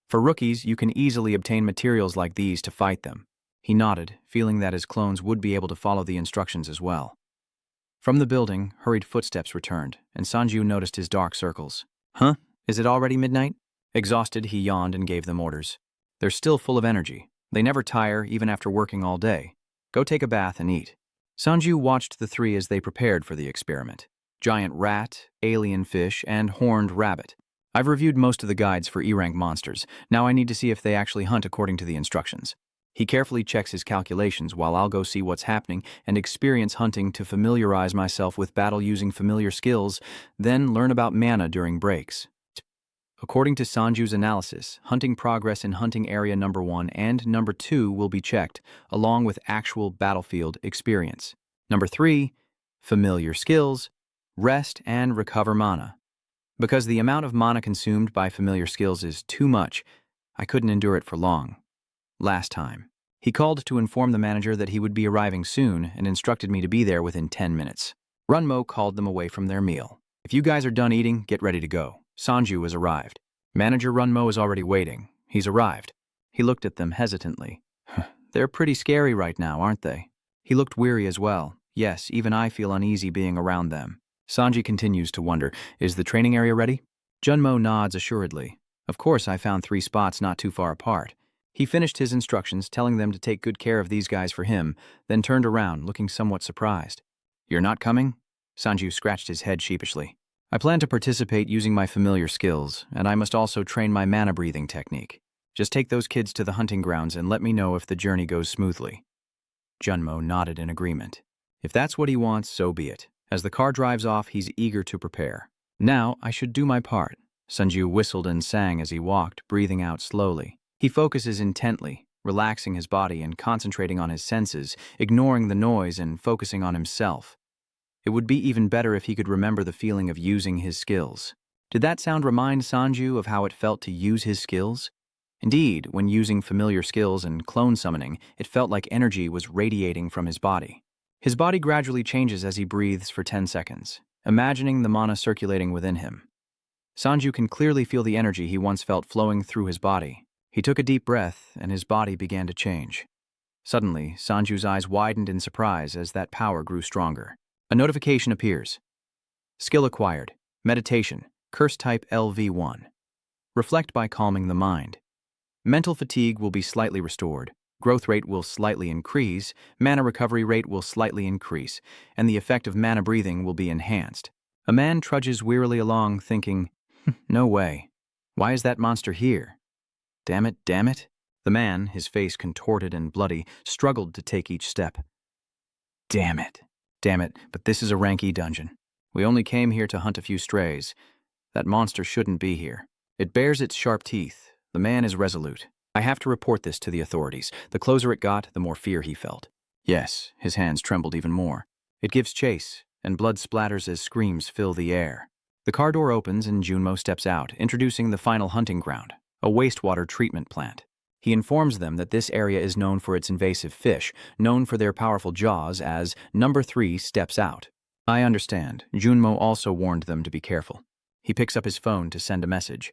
For rookies, you can easily obtain materials like these to fight them. He nodded, feeling that his clones would be able to follow the instructions as well. From the building, hurried footsteps returned, and Sanju noticed his dark circles. Huh? Is it already midnight? Exhausted, he yawned and gave them orders. They're still full of energy. They never tire, even after working all day. Go take a bath and eat. Sanju watched the 3 as they prepared for the experiment. Giant rat, alien fish, and horned rabbit. I've reviewed most of the guides for E-rank monsters. Now I need to see if they actually hunt according to the instructions. He carefully checks his calculations while I'll go see what's happening and experience hunting to familiarize myself with battle using familiar skills, then learn about mana during breaks. According to Sanju's analysis, hunting progress in hunting area number 1 and number 2 will be checked, along with actual battlefield experience. Number 3, familiar skills, rest and recover mana. Because the amount of mana consumed by familiar skills is too much, I couldn't endure it for long. Last time. He called to inform the manager that he would be arriving soon and instructed me to be there within 10 minutes. Runmo called them away from their meal. If you guys are done eating, get ready to go. Sanju has arrived. Manager Runmo is already waiting. He's arrived. He looked at them hesitantly. They're pretty scary right now, aren't they? He looked weary as well. Yes, even I feel uneasy being around them. Sanji continues to wonder, is the training area ready? Junmo nods assuredly. Of course, I found 3 spots not too far apart. He finished his instructions, telling them to take good care of these guys for him, then turned around, looking somewhat surprised. You're not coming? Sanju scratched his head sheepishly. I plan to participate using my familiar skills, and I must also train my mana breathing technique. Just take those kids to the hunting grounds and let me know if the journey goes smoothly. Junmo nodded in agreement. If that's what he wants, so be it. As the car drives off, he's eager to prepare. Now, I should do my part. Sanju whistled and sang as he walked, breathing out slowly. He focuses intently, relaxing his body and concentrating on his senses, ignoring the noise and focusing on himself. It would be even better if he could remember the feeling of using his skills. Did that sound remind Sanju of how it felt to use his skills? Indeed, when using familiar skills and clone summoning, it felt like energy was radiating from his body. His body gradually changes as he breathes for 10 seconds, imagining the mana circulating within him. Sanju can clearly feel the energy he once felt flowing through his body. He took a deep breath, and his body began to change. Suddenly, Sanju's eyes widened in surprise as that power grew stronger. A notification appears. Skill acquired. Meditation. Curse type LV1. Reflect by calming the mind. Mental fatigue will be slightly restored. Growth rate will slightly increase, mana recovery rate will slightly increase, and the effect of mana breathing will be enhanced. A man trudges wearily along, thinking, no way. Why is that monster here? Damn it, damn it. The man, his face contorted and bloody, struggled to take each step. Damn it, but this is a rank E dungeon. We only came here to hunt a few strays. That monster shouldn't be here. It bares its sharp teeth. The man is resolute. I have to report this to the authorities. The closer it got, the more fear he felt. Yes, his hands trembled even more. It gives chase, and blood splatters as screams fill the air. The car door opens and Junmo steps out, introducing the final hunting ground, a wastewater treatment plant. He informs them that this area is known for its invasive fish, known for their powerful jaws as Number 3 steps out. I understand. Junmo also warned them to be careful. He picks up his phone to send a message.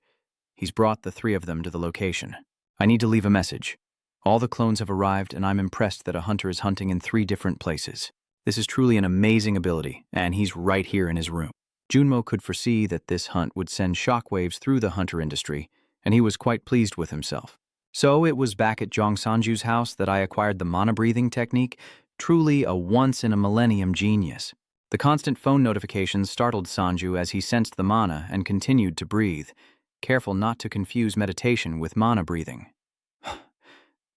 He's brought the 3 of them to the location. I need to leave a message. All the clones have arrived, and I'm impressed that a hunter is hunting in 3 different places. This is truly an amazing ability, and he's right here in his room. Junmo could foresee that this hunt would send shockwaves through the hunter industry, and he was quite pleased with himself. So it was back at Zhang Sanju's house that I acquired the mana breathing technique, truly a once-in-a-millennium genius. The constant phone notifications startled Sanju as he sensed the mana and continued to breathe, careful not to confuse meditation with mana breathing.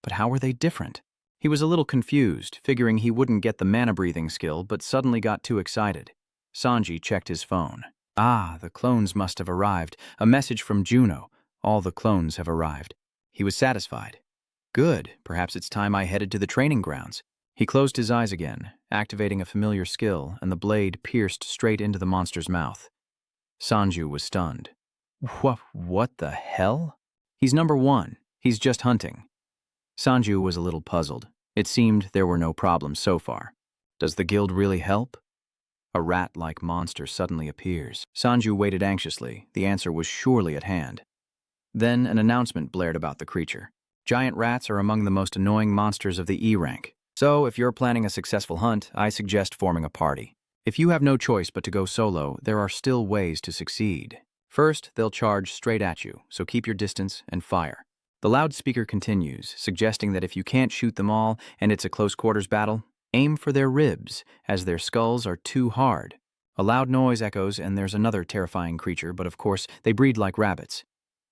But how were they different? He was a little confused, figuring he wouldn't get the mana breathing skill, but suddenly got too excited. Sanji checked his phone. Ah, the clones must have arrived. A message from Juno. All the clones have arrived. He was satisfied. Good, perhaps it's time I headed to the training grounds. He closed his eyes again, activating a familiar skill, and the blade pierced straight into the monster's mouth. Sanju was stunned. What the hell? He's number 1. He's just hunting. Sanju was a little puzzled. It seemed there were no problems so far. Does the guild really help? A rat-like monster suddenly appears. Sanju waited anxiously. The answer was surely at hand. Then an announcement blared about the creature. Giant rats are among the most annoying monsters of the E rank. So, if you're planning a successful hunt, I suggest forming a party. If you have no choice but to go solo, there are still ways to succeed. First, they'll charge straight at you, so keep your distance and fire. The loudspeaker continues, suggesting that if you can't shoot them all and it's a close-quarters battle, aim for their ribs, as their skulls are too hard. A loud noise echoes, and there's another terrifying creature, but of course, they breed like rabbits.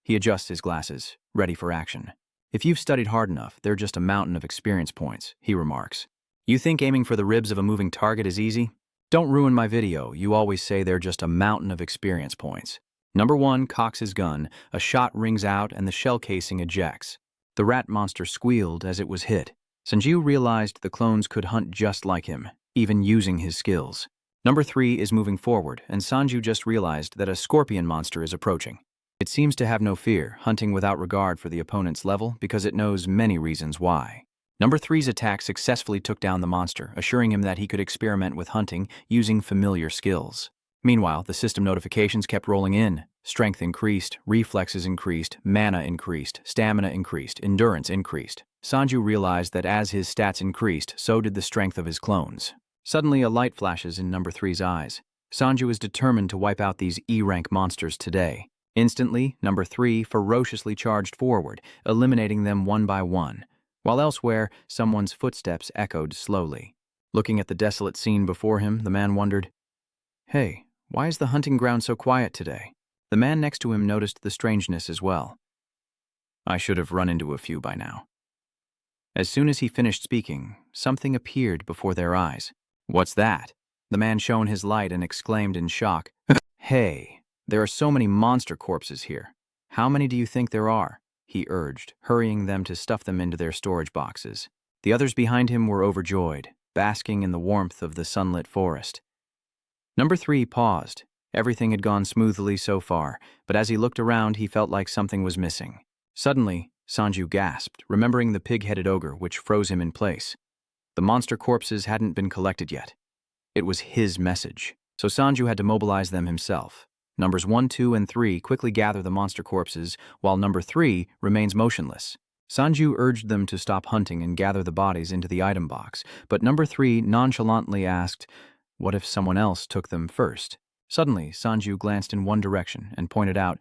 He adjusts his glasses, ready for action. If you've studied hard enough, they're just a mountain of experience points, he remarks. You think aiming for the ribs of a moving target is easy? Don't ruin my video. You always say they're just a mountain of experience points. Number 1 cocks his gun, a shot rings out, and the shell casing ejects. The rat monster squealed as it was hit. Sanju realized the clones could hunt just like him, even using his skills. Number 3 is moving forward, and Sanju just realized that a scorpion monster is approaching. It seems to have no fear, hunting without regard for the opponent's level because it knows many reasons why. Number 3's attack successfully took down the monster, assuring him that he could experiment with hunting using familiar skills. Meanwhile, the system notifications kept rolling in. Strength increased, reflexes increased, mana increased, stamina increased, endurance increased. Sanju realized that as his stats increased, so did the strength of his clones. Suddenly, a light flashes in number 3's eyes. Sanju is determined to wipe out these E-rank monsters today. Instantly, number 3 ferociously charged forward, eliminating them one by one, while elsewhere, someone's footsteps echoed slowly. Looking at the desolate scene before him, the man wondered, "Hey, why is the hunting ground so quiet today?" The man next to him noticed the strangeness as well. "I should have run into a few by now." As soon as he finished speaking, something appeared before their eyes. "What's that?" The man shone his light and exclaimed in shock, "Hey, there are so many monster corpses here. How many do you think there are?" he urged, hurrying them to stuff them into their storage boxes. The others behind him were overjoyed, basking in the warmth of the sunlit forest. Number 3 paused. Everything had gone smoothly so far, but as he looked around, he felt like something was missing. Suddenly, Sanju gasped, remembering the pig-headed ogre which froze him in place. The monster corpses hadn't been collected yet. It was his message, so Sanju had to mobilize them himself. Numbers 1, 2, and 3 quickly gather the monster corpses, while number 3 remains motionless. Sanju urged them to stop hunting and gather the bodies into the item box, but number 3 nonchalantly asked, "What if someone else took them first?" Suddenly, Sanju glanced in one direction and pointed out,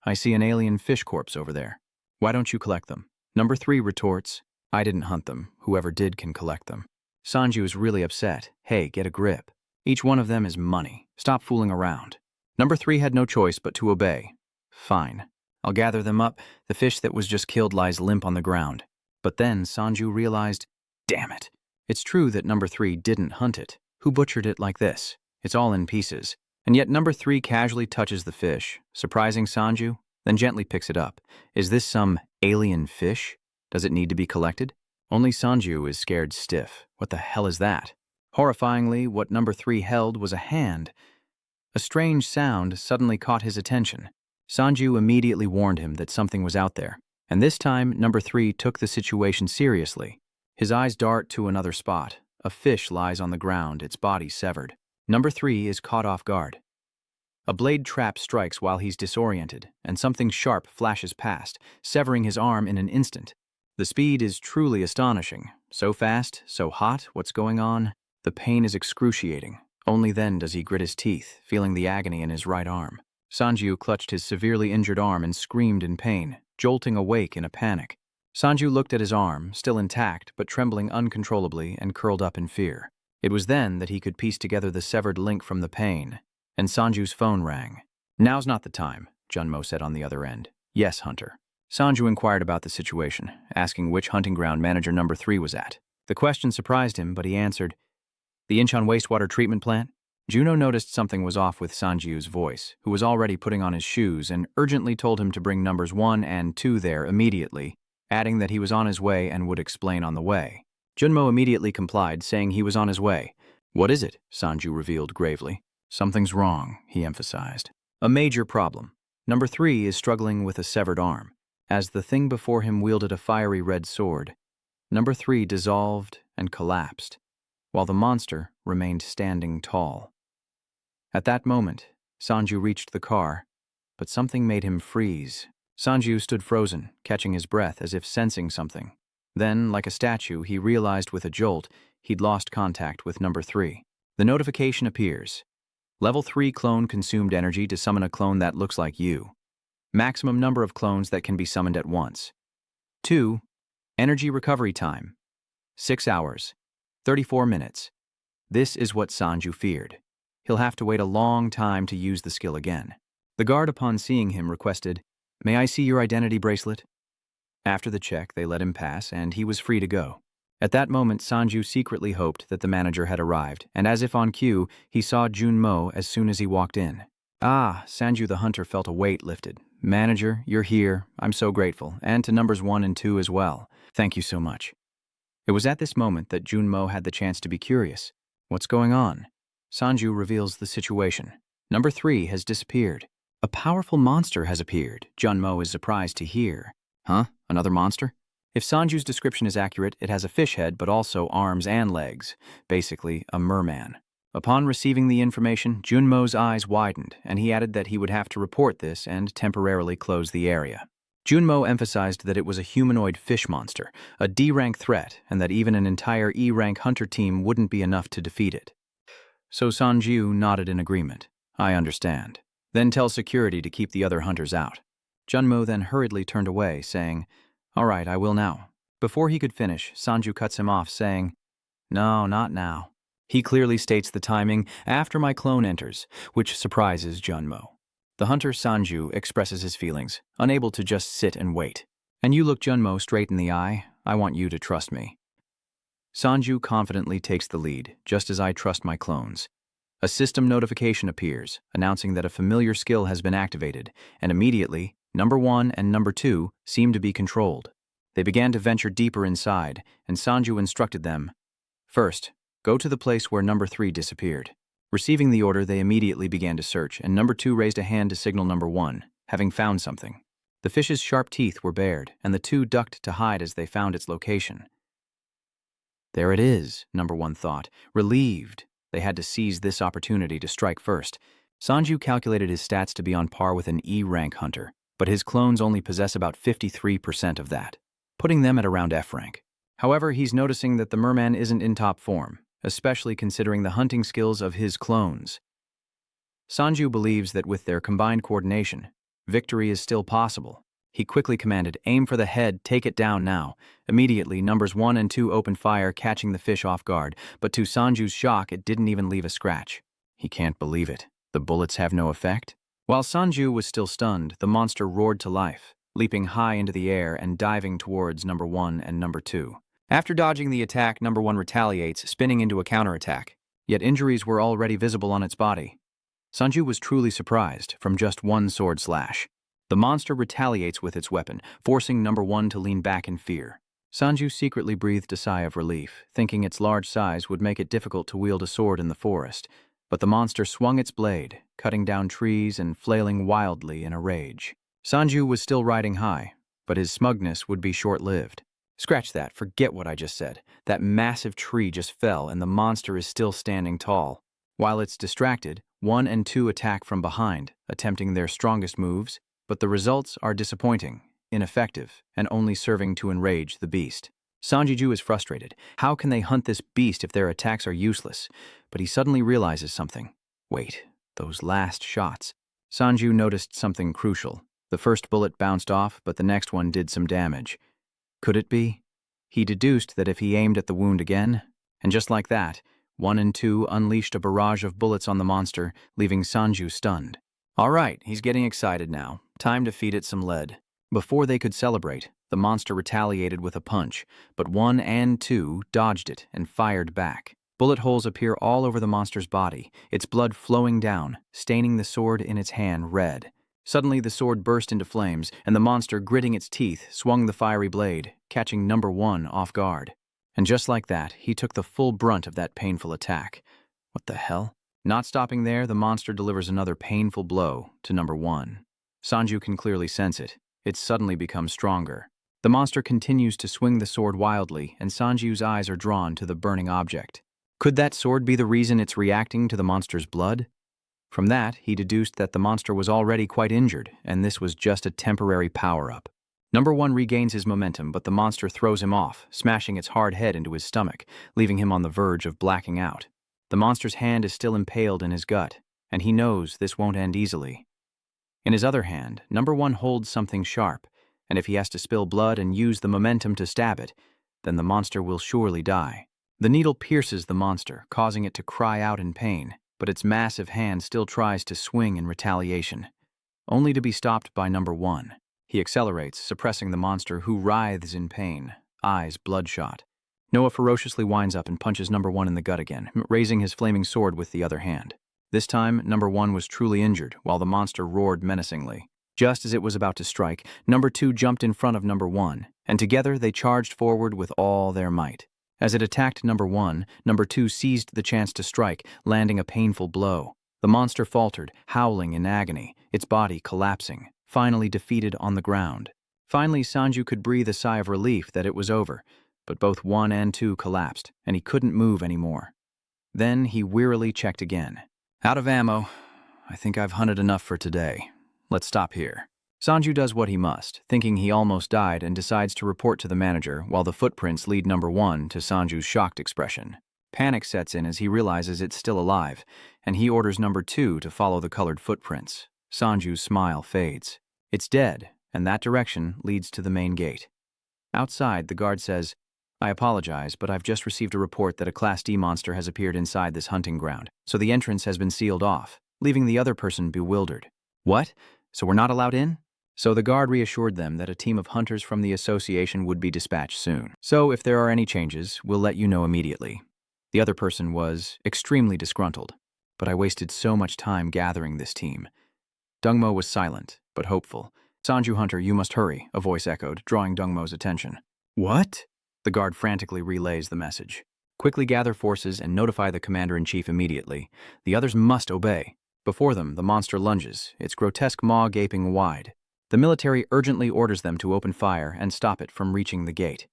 "I see an alien fish corpse over there. Why don't you collect them?" Number 3 retorts, "I didn't hunt them. Whoever did can collect them." Sanju is really upset. "Hey, get a grip. Each one of them is money. Stop fooling around." Number 3 had no choice but to obey. "Fine. I'll gather them up. The fish that was just killed lies limp on the ground." But then Sanju realized, damn it. It's true that number 3 didn't hunt it. Who butchered it like this? It's all in pieces. And yet number 3 casually touches the fish, surprising Sanju, then gently picks it up. Is this some alien fish? Does it need to be collected? Only Sanju is scared stiff. What the hell is that? Horrifyingly, what number 3 held was a hand. A strange sound suddenly caught his attention. Sanju immediately warned him that something was out there, and this time number 3 took the situation seriously. His eyes dart to another spot. A fish lies on the ground, its body severed. Number 3 is caught off guard. A blade trap strikes while he's disoriented, and something sharp flashes past, severing his arm in an instant. The speed is truly astonishing. So fast, so hot, what's going on? The pain is excruciating. Only then does he grit his teeth, feeling the agony in his right arm. Sanju clutched his severely injured arm and screamed in pain, jolting awake in a panic. Sanju looked at his arm, still intact but trembling uncontrollably, and curled up in fear. It was then that he could piece together the severed link from the pain, and Sanju's phone rang. "Now's not the time," Junmo said on the other end. "Yes, Hunter." Sanju inquired about the situation, asking which hunting ground manager number 3 was at. The question surprised him, but he answered, "The Incheon wastewater treatment plant?" Juno noticed something was off with Sanju's voice, who was already putting on his shoes, and urgently told him to bring numbers 1 and 2 there immediately, adding that he was on his way and would explain on the way. Junmo immediately complied, saying he was on his way. "What is it?" Sanju revealed gravely. "Something's wrong," he emphasized. "A major problem. Number 3 is struggling with a severed arm." As the thing before him wielded a fiery red sword, number 3 dissolved and collapsed, while the monster remained standing tall. At that moment, Sanju reached the car, but something made him freeze. Sanju stood frozen, catching his breath as if sensing something. Then, like a statue, he realized with a jolt he'd lost contact with number 3. The notification appears. Level 3 clone consumed energy to summon a clone that looks like you. Maximum number of clones that can be summoned at once. 2. Energy recovery time. 6 hours. 34 minutes. This is what Sanju feared. He'll have to wait a long time to use the skill again. The guard, upon seeing him, requested, "May I see your identity bracelet?" After the check, they let him pass, and he was free to go. At that moment, Sanju secretly hoped that the manager had arrived, and as if on cue, he saw Junmo as soon as he walked in. Ah, Sanju the hunter felt a weight lifted. "Manager, you're here. I'm so grateful, and to numbers 1 and 2 as well. Thank you so much." It was at this moment that Junmo had the chance to be curious. "What's going on?" Sanju reveals the situation. Number 3 has disappeared. A powerful monster has appeared, Junmo is surprised to hear. Huh? Another monster? If Sanju's description is accurate, it has a fish head but also arms and legs. Basically, a merman. Upon receiving the information, Junmo's eyes widened, and he added that he would have to report this and temporarily close the area. Junmo emphasized that it was a humanoid fish monster, a D-rank threat, and that even an entire E-rank hunter team wouldn't be enough to defeat it. So Sanju nodded in agreement. I understand. Then tell security to keep the other hunters out. Junmo then hurriedly turned away, saying, All right, I will now. Before he could finish, Sanju cuts him off, saying, No, not now. He clearly states the timing after my clone enters, which surprises Junmo. The hunter Sanju expresses his feelings, unable to just sit and wait. And you look Junmo straight in the eye. I want you to trust me. Sanju confidently takes the lead, just as I trust my clones. A system notification appears, announcing that a familiar skill has been activated, and immediately, number 1 and number 2 seem to be controlled. They began to venture deeper inside, and Sanju instructed them, First, go to the place where number 3 disappeared. Receiving the order, they immediately began to search, and number 2 raised a hand to signal number 1, having found something. The fish's sharp teeth were bared, and the two ducked to hide as they found its location. There it is, number 1 thought, relieved. They had to seize this opportunity to strike first. Sanju calculated his stats to be on par with an E-rank hunter, but his clones only possess about 53% of that, putting them at around F rank. However, he's noticing that the merman isn't in top form, especially considering the hunting skills of his clones. Sanju believes that with their combined coordination, victory is still possible. He quickly commanded, Aim for the head, take it down now. Immediately, numbers 1 and 2 opened fire, catching the fish off guard, but to Sanju's shock, it didn't even leave a scratch. He can't believe it. The bullets have no effect? While Sanju was still stunned, the monster roared to life, leaping high into the air and diving towards number 1 and number 2. After dodging the attack, number 1 retaliates, spinning into a counterattack. Yet injuries were already visible on its body. Sanju was truly surprised from just one sword slash. The monster retaliates with its weapon, forcing number 1 to lean back in fear. Sanju secretly breathed a sigh of relief, thinking its large size would make it difficult to wield a sword in the forest. But the monster swung its blade, cutting down trees and flailing wildly in a rage. Sanju was still riding high, but his smugness would be short-lived. Scratch that, forget what I just said. That massive tree just fell and the monster is still standing tall. While it's distracted, 1 and 2 attack from behind, attempting their strongest moves, but the results are disappointing, ineffective, and only serving to enrage the beast. Sanju is frustrated. How can they hunt this beast if their attacks are useless? But he suddenly realizes something. Wait, those last shots. Sanju noticed something crucial. The first bullet bounced off, but the next one did some damage. Could it be? He deduced that if he aimed at the wound again, and just like that, 1 and 2 unleashed a barrage of bullets on the monster, leaving Sanju stunned. All right, he's getting excited now. Time to feed it some lead. Before they could celebrate, the monster retaliated with a punch, but 1 and 2 dodged it and fired back. Bullet holes appear all over the monster's body, its blood flowing down, staining the sword in its hand red. Suddenly the sword burst into flames, and the monster, gritting its teeth, swung the fiery blade, catching number 1 off guard. And just like that, he took the full brunt of that painful attack. What the hell? Not stopping there, the monster delivers another painful blow to number 1. Sanju can clearly sense it. It suddenly becomes stronger. The monster continues to swing the sword wildly, and Sanju's eyes are drawn to the burning object. Could that sword be the reason it's reacting to the monster's blood? From that, he deduced that the monster was already quite injured, and this was just a temporary power-up. Number 1 regains his momentum, but the monster throws him off, smashing its hard head into his stomach, leaving him on the verge of blacking out. The monster's hand is still impaled in his gut, and he knows this won't end easily. In his other hand, number 1 holds something sharp, and if he has to spill blood and use the momentum to stab it, then the monster will surely die. The needle pierces the monster, causing it to cry out in pain, but its massive hand still tries to swing in retaliation, only to be stopped by number 1. He accelerates, suppressing the monster, who writhes in pain, eyes bloodshot. Noah ferociously winds up and punches number 1 in the gut again, raising his flaming sword with the other hand. This time, number 1 was truly injured, while the monster roared menacingly. Just as it was about to strike, number 2 jumped in front of number 1, and together they charged forward with all their might. As it attacked number 1, number 2 seized the chance to strike, landing a painful blow. The monster faltered, howling in agony, its body collapsing, finally defeated on the ground. Finally, Sanju could breathe a sigh of relief that it was over, but both 1 and 2 collapsed, and he couldn't move anymore. Then he wearily checked again. Out of ammo. I think I've hunted enough for today. Let's stop here. Sanju does what he must, thinking he almost died, and decides to report to the manager while the footprints lead number 1 to Sanju's shocked expression. Panic sets in as he realizes it's still alive, and he orders number 2 to follow the colored footprints. Sanju's smile fades. It's dead, and that direction leads to the main gate. Outside, the guard says, I apologize, but I've just received a report that a Class D monster has appeared inside this hunting ground, so the entrance has been sealed off, leaving the other person bewildered. What? So we're not allowed in? So the guard reassured them that a team of hunters from the association would be dispatched soon. So if there are any changes, we'll let you know immediately. The other person was extremely disgruntled, but I wasted so much time gathering this team. Dungmo was silent, but hopeful. Sanju Hunter, you must hurry, a voice echoed, drawing Dungmo's attention. What? The guard frantically relays the message. Quickly gather forces and notify the commander-in-chief immediately. The others must obey. Before them, the monster lunges, its grotesque maw gaping wide. The military urgently orders them to open fire and stop it from reaching the gate.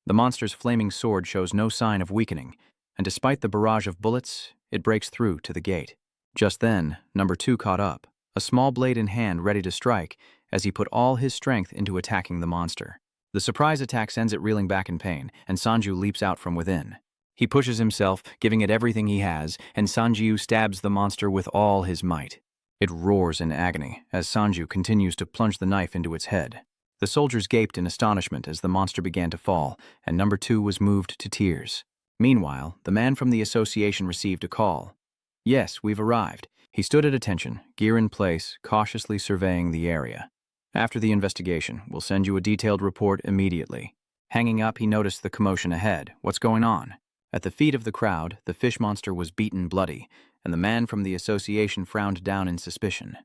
The monster's flaming sword shows no sign of weakening, and despite the barrage of bullets, it breaks through to the gate. Just then, number 2 caught up, a small blade in hand ready to strike as he put all his strength into attacking the monster. The surprise attack sends it reeling back in pain, and Sanju leaps out from within. He pushes himself, giving it everything he has, and Sanju stabs the monster with all his might. It roars in agony as Sanju continues to plunge the knife into its head. The soldiers gaped in astonishment as the monster began to fall, and number 2 was moved to tears. Meanwhile, the man from the association received a call. Yes, we've arrived. He stood at attention, gear in place, cautiously surveying the area. After the investigation, we'll send you a detailed report immediately. Hanging up, he noticed the commotion ahead. What's going on? At the feet of the crowd, the fish monster was beaten bloody, and the man from the association frowned down in suspicion.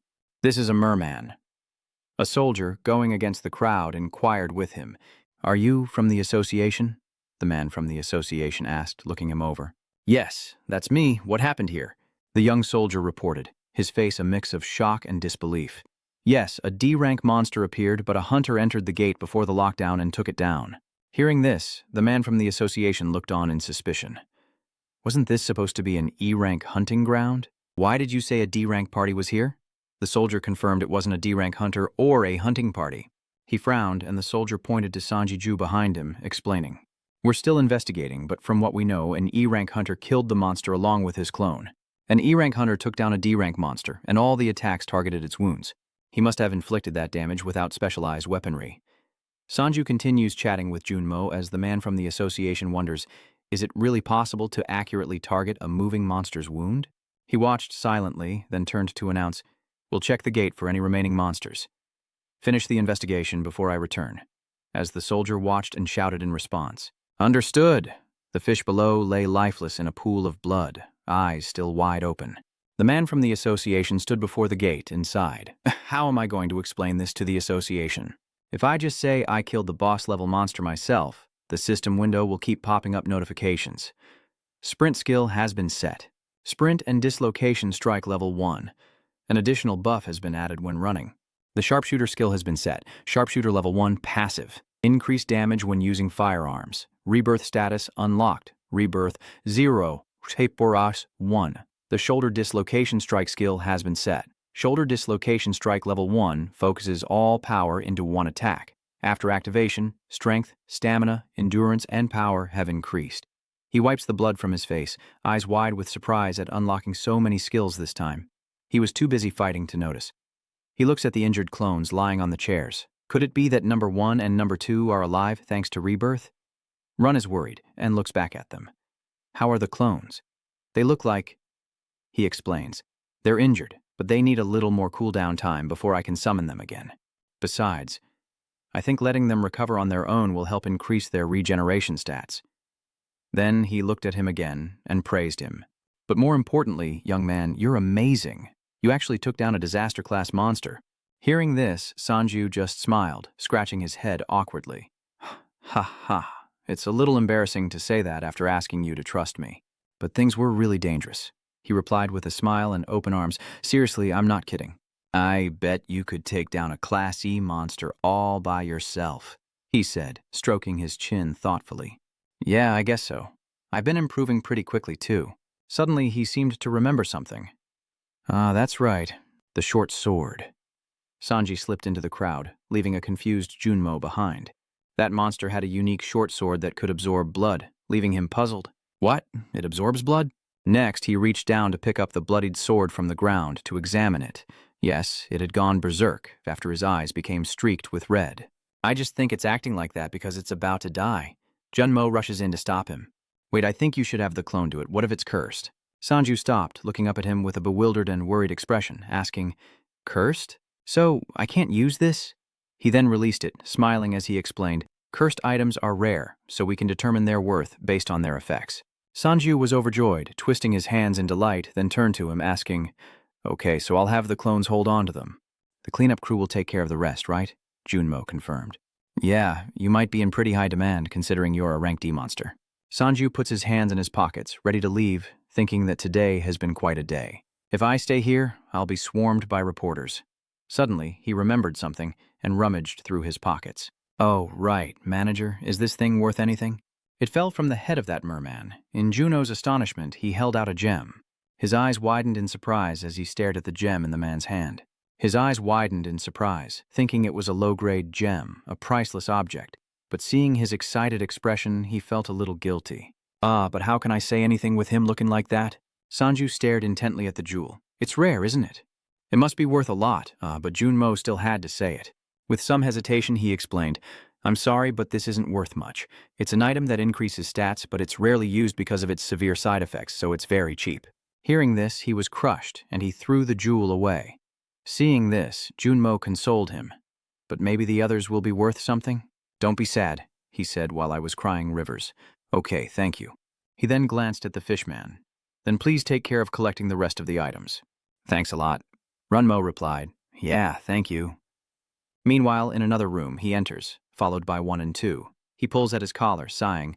This is a merman. A soldier, going against the crowd, inquired with him. Are you from the association? The man from the association asked, looking him over. Yes, that's me. What happened here? The young soldier reported, his face a mix of shock and disbelief. Yes, a D-rank monster appeared, but a hunter entered the gate before the lockdown and took it down. Hearing this, the man from the association looked on in suspicion. Wasn't this supposed to be an E-rank hunting ground? Why did you say a D-rank party was here? The soldier confirmed it wasn't a D-rank hunter or a hunting party. He frowned, and the soldier pointed to Sanji-ju behind him, explaining. We're still investigating, but from what we know, an E-rank hunter killed the monster along with his clone. An E-rank hunter took down a D-rank monster, and all the attacks targeted its wounds. He must have inflicted that damage without specialized weaponry. Sanju continues chatting with Junmo as the man from the association wonders, is it really possible to accurately target a moving monster's wound? He watched silently, then turned to announce, we'll check the gate for any remaining monsters. Finish the investigation before I return. As the soldier watched and shouted in response. Understood. The fish below lay lifeless in a pool of blood, eyes still wide open. The man from the association stood before the gate and sighed. How am I going to explain this to the association? If I just say I killed the boss-level monster myself, the system window will keep popping up notifications. Sprint skill has been set. Sprint and dislocation strike level 1. An additional buff has been added when running. The sharpshooter skill has been set. Sharpshooter level 1 passive. Increased damage when using firearms. Rebirth status unlocked. Rebirth 0. Shapeborage 1. The shoulder dislocation strike skill has been set. Shoulder dislocation strike level 1 focuses all power into one attack. After activation, strength, stamina, endurance, and power have increased. He wipes the blood from his face, eyes wide with surprise at unlocking so many skills this time. He was too busy fighting to notice. He looks at the injured clones lying on the chairs. Could it be that number 1 and number 2 are alive thanks to rebirth? Run is worried and looks back at them. How are the clones? They look like... He explains. They're injured, but they need a little more cooldown time before I can summon them again. Besides, I think letting them recover on their own will help increase their regeneration stats. Then he looked at him again and praised him. But more importantly, young man, you're amazing. You actually took down a disaster-class monster. Hearing this, Sanju just smiled, scratching his head awkwardly. Ha ha. It's a little embarrassing to say that after asking you to trust me. But things were really dangerous. He replied with a smile and open arms. Seriously, I'm not kidding. I bet you could take down a Class E monster all by yourself, he said, stroking his chin thoughtfully. Yeah, I guess so. I've been improving pretty quickly too. Suddenly, he seemed to remember something. Ah, that's right. The short sword. Sanji slipped into the crowd, leaving a confused Junmo behind. That monster had a unique short sword that could absorb blood, leaving him puzzled. What? It absorbs blood? Next, he reached down to pick up the bloodied sword from the ground to examine it. Yes, it had gone berserk after his eyes became streaked with red. I just think it's acting like that because it's about to die. Junmo rushes in to stop him. Wait, I think you should have the clone do it. What if it's cursed? Sanju stopped, looking up at him with a bewildered and worried expression, asking, Cursed? So, I can't use this? He then released it, smiling as he explained, Cursed items are rare, so we can determine their worth based on their effects. Sanju was overjoyed, twisting his hands in delight, then turned to him, asking, Okay, so I'll have the clones hold on to them. The cleanup crew will take care of the rest, right? Junmo confirmed. Yeah, you might be in pretty high demand considering you're a rank D monster. Sanju puts his hands in his pockets, ready to leave, thinking that today has been quite a day. If I stay here, I'll be swarmed by reporters. Suddenly, he remembered something and rummaged through his pockets. Oh, right, manager, is this thing worth anything? It fell from the head of that merman. In Juno's astonishment, he held out a gem. His eyes widened in surprise as he stared at the gem in the man's hand. His eyes widened in surprise, thinking it was a low-grade gem, a priceless object. But seeing his excited expression, he felt a little guilty. But how can I say anything with him looking like that? Sanju stared intently at the jewel. It's rare, isn't it? It must be worth a lot, but Junmo still had to say it. With some hesitation, he explained, I'm sorry, but this isn't worth much. It's an item that increases stats, but it's rarely used because of its severe side effects, so it's very cheap. Hearing this, he was crushed, and he threw the jewel away. Seeing this, Junmo consoled him. But maybe the others will be worth something? Don't be sad, he said while I was crying rivers. Okay, thank you. He then glanced at the fishman. Then please take care of collecting the rest of the items. Thanks a lot. Runmo replied, Yeah, thank you. Meanwhile, in another room, he enters, followed by 1 and 2. He pulls at his collar, sighing,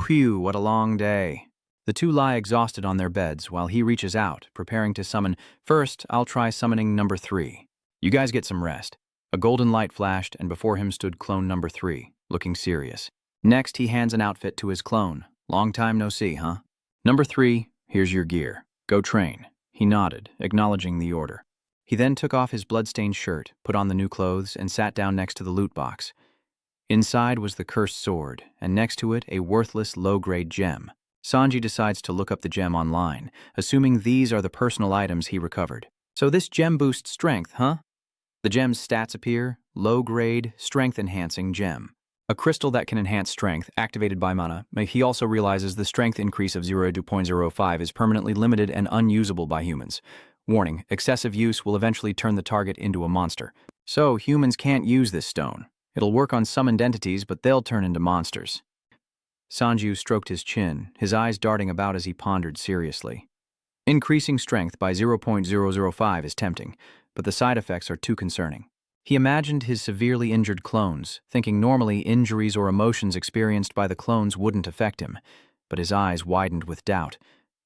Whew, what a long day. The two lie exhausted on their beds while he reaches out, preparing to summon. First, I'll try summoning number 3. You guys get some rest. A golden light flashed, and before him stood clone number 3, looking serious. Next, he hands an outfit to his clone. Long time no see, huh? Number 3, here's your gear. Go train. He nodded, acknowledging the order. He then took off his blood-stained shirt, put on the new clothes, and sat down next to the loot box. Inside was the cursed sword, and next to it a worthless low-grade gem. Sanji decides to look up the gem online, assuming these are the personal items he recovered. So this gem boosts strength, huh? The gem's stats appear, low-grade, strength-enhancing gem. A crystal that can enhance strength, activated by mana. He also realizes the strength increase of 0.05 is permanently limited and unusable by humans. Warning, excessive use will eventually turn the target into a monster. So, humans can't use this stone. It'll work on summoned entities, but they'll turn into monsters. Sanju stroked his chin, his eyes darting about as he pondered seriously. Increasing strength by 0.005 is tempting, but the side effects are too concerning. He imagined his severely injured clones, thinking normally injuries or emotions experienced by the clones wouldn't affect him, but his eyes widened with doubt.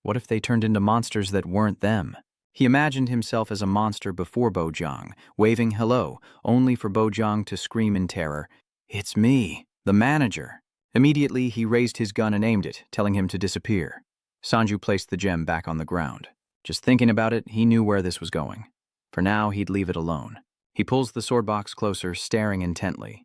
What if they turned into monsters that weren't them? He imagined himself as a monster before Bojang, waving hello, only for Bojang to scream in terror, It's me, the manager. Immediately, he raised his gun and aimed it, telling him to disappear. Sanju placed the gem back on the ground. Just thinking about it, he knew where this was going. For now, he'd leave it alone. He pulls the sword box closer, staring intently.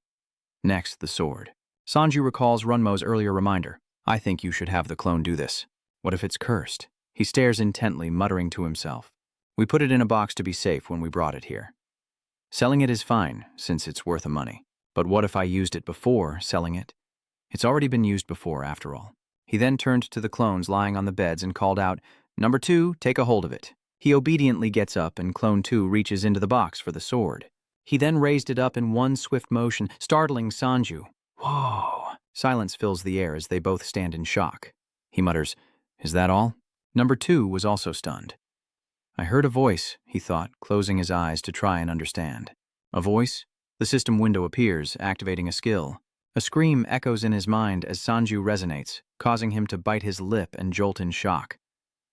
Next, the sword. Sanju recalls Runmo's earlier reminder. I think you should have the clone do this. What if it's cursed? He stares intently, muttering to himself. We put it in a box to be safe when we brought it here. Selling it is fine, since it's worth a money. But what if I used it before selling it? It's already been used before, after all. He then turned to the clones lying on the beds and called out, Number 2, take a hold of it. He obediently gets up and clone 2 reaches into the box for the sword. He then raised it up in one swift motion, startling Sanju. Whoa! Silence fills the air as they both stand in shock. He mutters, Is that all? Number 2 was also stunned. I heard a voice, he thought, closing his eyes to try and understand. A voice? The system window appears, activating a skill. A scream echoes in his mind as Sanju resonates, causing him to bite his lip and jolt in shock.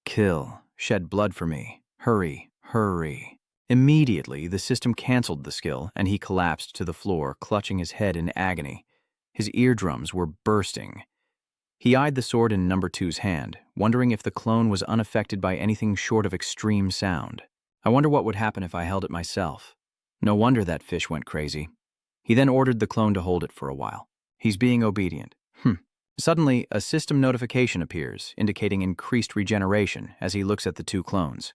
Kill. Shed blood for me. Hurry. Hurry. Immediately, the system canceled the skill, and he collapsed to the floor, clutching his head in agony. His eardrums were bursting. He eyed the sword in number two's hand, wondering if the clone was unaffected by anything short of extreme sound. I wonder what would happen if I held it myself. No wonder that fish went crazy. He then ordered the clone to hold it for a while. He's being obedient. Suddenly, a system notification appears, indicating increased regeneration as he looks at the two clones.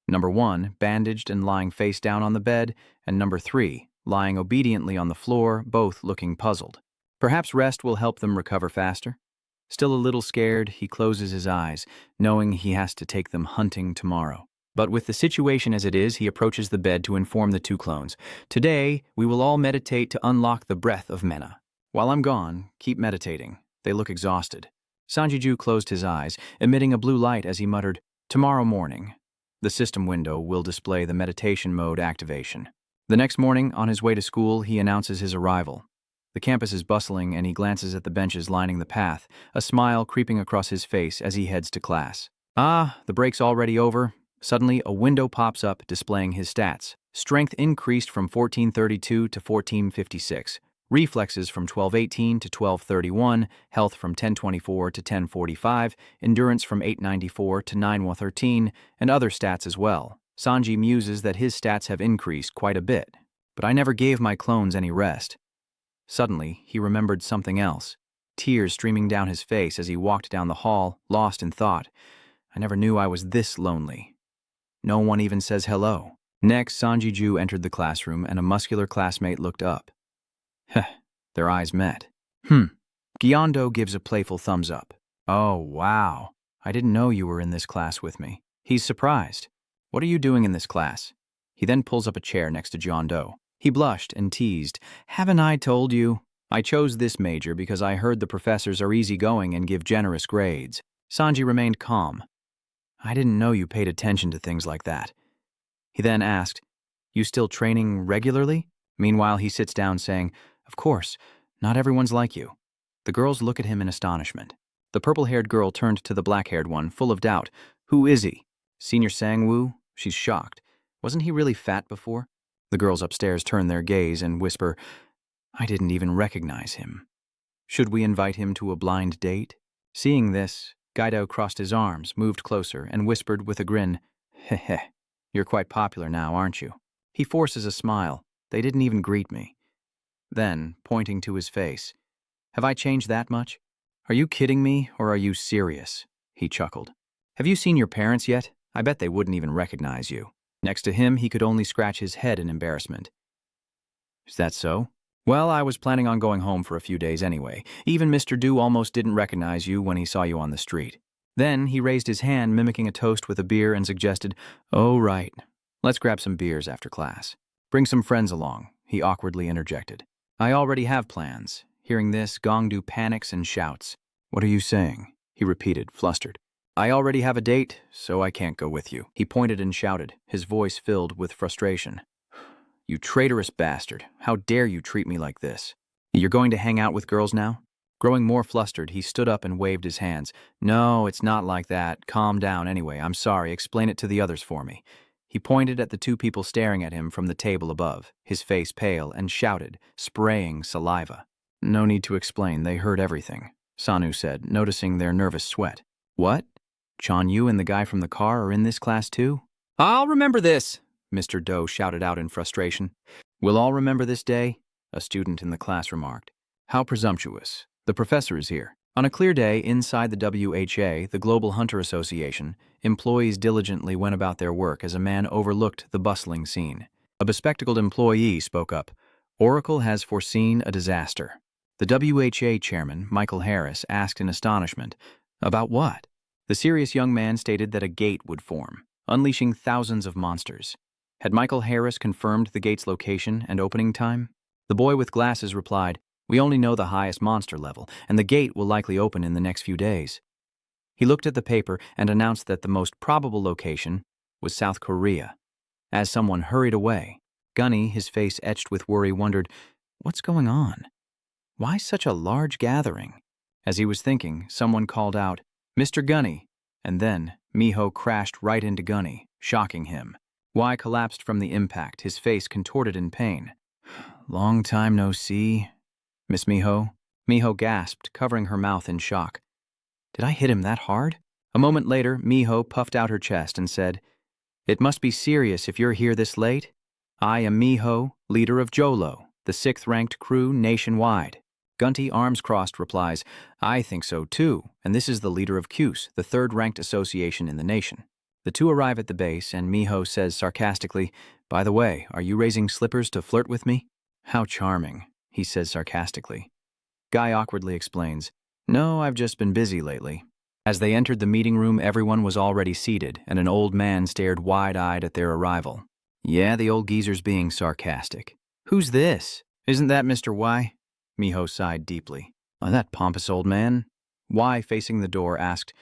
Number 1, bandaged and lying face down on the bed, and number 3, lying obediently on the floor, both looking puzzled. Perhaps rest will help them recover faster? Still a little scared, he closes his eyes, knowing he has to take them hunting tomorrow. But with the situation as it is, he approaches the bed to inform the two clones. Today, we will all meditate to unlock the breath of Mena. While I'm gone, keep meditating. They look exhausted. Sanjiju closed his eyes, emitting a blue light as he muttered, "Tomorrow morning." The system window will display the meditation mode activation. The next morning, on his way to school, he announces his arrival. The campus is bustling and he glances at the benches lining the path, a smile creeping across his face as he heads to class. The break's already over. Suddenly, a window pops up displaying his stats. Strength increased from 1432 to 1456. Reflexes from 1218 to 1231, health from 1024 to 1045, endurance from 894 to 913, and other stats as well. Sanji muses that his stats have increased quite a bit, but I never gave my clones any rest. Suddenly, he remembered something else, tears streaming down his face as he walked down the hall, lost in thought. I never knew I was this lonely. No one even says hello. Next, Sanji-ju entered the classroom and a muscular classmate looked up. Their eyes met. Gyondo gives a playful thumbs up. Oh, wow. I didn't know you were in this class with me. He's surprised. What are you doing in this class? He then pulls up a chair next to Gyondo. He blushed and teased. Haven't I told you? I chose this major because I heard the professors are easygoing and give generous grades. Sanji remained calm. I didn't know you paid attention to things like that. He then asked, You still training regularly? Meanwhile, he sits down saying, Of course, not everyone's like you. The girls look at him in astonishment. The purple-haired girl turned to the black-haired one, full of doubt. Who is he? Senior Sangwoo? She's shocked. Wasn't he really fat before? The girls upstairs turn their gaze and whisper, I didn't even recognize him. Should we invite him to a blind date? Seeing this, Gaido crossed his arms, moved closer, and whispered with a grin, Heh, you're quite popular now, aren't you? He forces a smile. They didn't even greet me. Then, pointing to his face, Have I changed that much? Are you kidding me, or are you serious? He chuckled. Have you seen your parents yet? I bet they wouldn't even recognize you. Next to him, he could only scratch his head in embarrassment. Is that so? Well, I was planning on going home for a few days anyway. Even Mr. Du almost didn't recognize you when he saw you on the street. Then he raised his hand, mimicking a toast with a beer, and suggested, Oh, right. Let's grab some beers after class. Bring some friends along, he awkwardly interjected. I already have plans. Hearing this, Gongdu panics and shouts. What are you saying? He repeated, flustered. I already have a date, so I can't go with you. He pointed and shouted, his voice filled with frustration. You traitorous bastard. How dare you treat me like this? You're going to hang out with girls now? Growing more flustered, he stood up and waved his hands. No, it's not like that. Calm down anyway. I'm sorry. Explain it to the others for me. He pointed at the two people staring at him from the table above, his face pale, and shouted, spraying saliva. No need to explain. They heard everything, Sanu said, noticing their nervous sweat. What? Chan Yu and the guy from the car are in this class too? I'll remember this, Mr. Doe shouted out in frustration. We'll all remember this day, a student in the class remarked. How presumptuous. The professor is here. On a clear day inside the WHA, the Global Hunter Association, employees diligently went about their work as a man overlooked the bustling scene. A bespectacled employee spoke up. Oracle has foreseen a disaster. The WHA chairman, Michael Harris, asked in astonishment, About what? The serious young man stated that a gate would form, unleashing thousands of monsters. Had Michael Harris confirmed the gate's location and opening time? The boy with glasses replied, We only know the highest monster level, and the gate will likely open in the next few days. He looked at the paper and announced that the most probable location was South Korea. As someone hurried away, Gunny, his face etched with worry, wondered, What's going on? Why such a large gathering? As he was thinking, someone called out, Mr. Gunny, and then Miho crashed right into Gunny, shocking him. Y collapsed from the impact, his face contorted in pain. Long time no see, Miss Miho. Miho gasped, covering her mouth in shock. Did I hit him that hard? A moment later, Miho puffed out her chest and said, "It must be serious if you're here this late. I am Miho, leader of Jolo, the 6th-ranked crew nationwide." Gunty, arms crossed, replies, "I think so too, and this is the leader of Cuse, the 3rd-ranked association in the nation." The two arrive at the base, and Miho says sarcastically, "By the way, are you raising slippers to flirt with me?" "How charming," he says sarcastically. Guy awkwardly explains, "No, I've just been busy lately." As they entered the meeting room, everyone was already seated, and an old man stared wide-eyed at their arrival. Yeah, the old geezer's being sarcastic. "Who's this? Isn't that Mr. Y?" Miho sighed deeply. "That pompous old man." Y, facing the door, asked,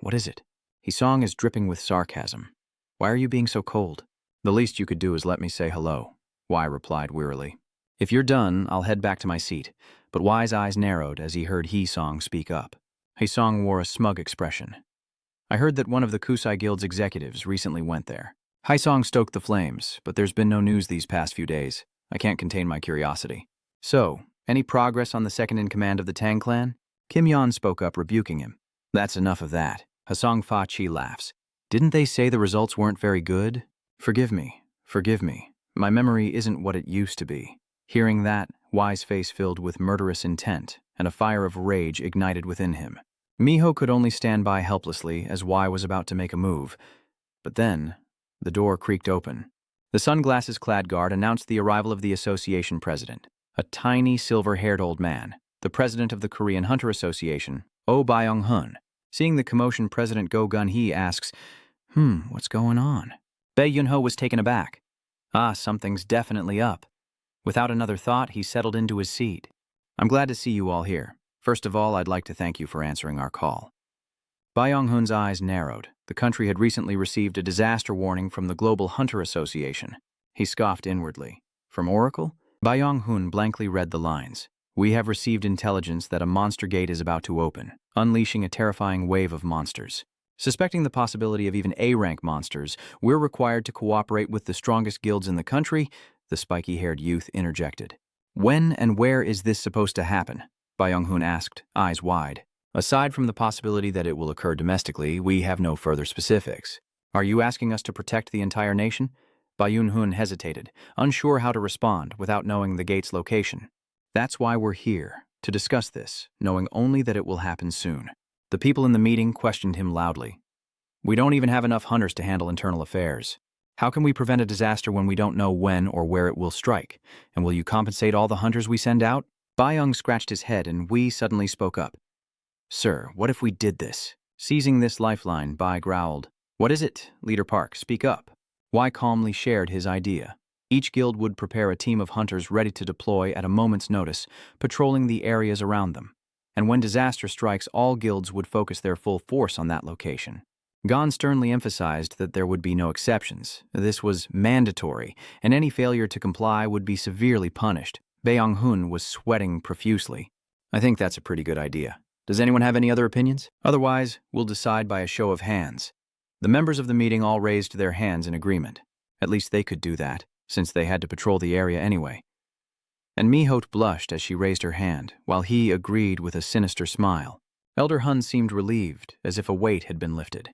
"What is it?" His song is dripping with sarcasm. "Why are you being so cold?" "The least you could do is let me say hello," Y replied wearily. "If you're done, I'll head back to my seat." But Y's eyes narrowed as he heard He-song speak up. He-song wore a smug expression. "I heard that one of the Kusai Guild's executives recently went there." Hi-song stoked the flames, but there's been no news these past few days. I can't contain my curiosity. "So, any progress on the second-in-command of the Tang clan?" Kim Yon spoke up, rebuking him. "That's enough of that." Hasong Fa-chi laughs. "Didn't they say the results weren't very good?" Forgive me. My memory isn't what it used to be." Hearing that, Y's face filled with murderous intent, and a fire of rage ignited within him. Miho could only stand by helplessly as Y was about to make a move. But then, the door creaked open. The sunglasses-clad guard announced the arrival of the association president, a tiny, silver-haired old man, the president of the Korean Hunter Association, Oh Byung-hun. Seeing the commotion, President Go Gun-hee asks, "What's going on?" Bae Yun-ho was taken aback. Something's definitely up. Without another thought, he settled into his seat. "I'm glad to see you all here. First of all, I'd like to thank you for answering our call." Byung-hun's eyes narrowed. The country had recently received a disaster warning from the Global Hunter Association. He scoffed inwardly. "From Oracle?" Byung-hun blankly read the lines. "We have received intelligence that a monster gate is about to open, unleashing a terrifying wave of monsters. Suspecting the possibility of even A-rank monsters, we're required to cooperate with the strongest guilds in the country," the spiky-haired youth interjected. "When and where is this supposed to happen?" Byung-hun asked, eyes wide. "Aside from the possibility that it will occur domestically, we have no further specifics." "Are you asking us to protect the entire nation?" Byung-hun hesitated, unsure how to respond without knowing the gate's location. "That's why we're here, to discuss this, knowing only that it will happen soon." The people in the meeting questioned him loudly. "We don't even have enough hunters to handle internal affairs. How can we prevent a disaster when we don't know when or where it will strike? And will you compensate all the hunters we send out?" Byung scratched his head and Wee suddenly spoke up. "Sir, what if we did this?" Seizing this lifeline, Bai growled. "What is it, Leader Park? Speak up." Y calmly shared his idea. Each guild would prepare a team of hunters ready to deploy at a moment's notice, patrolling the areas around them. And when disaster strikes, all guilds would focus their full force on that location. Gon sternly emphasized that there would be no exceptions. This was mandatory, and any failure to comply would be severely punished. Byung-hun was sweating profusely. "I think that's a pretty good idea. Does anyone have any other opinions? Otherwise, we'll decide by a show of hands." The members of the meeting all raised their hands in agreement. At least they could do that, since they had to patrol the area anyway. And Miho blushed as she raised her hand, while he agreed with a sinister smile. Elder Hun seemed relieved, as if a weight had been lifted.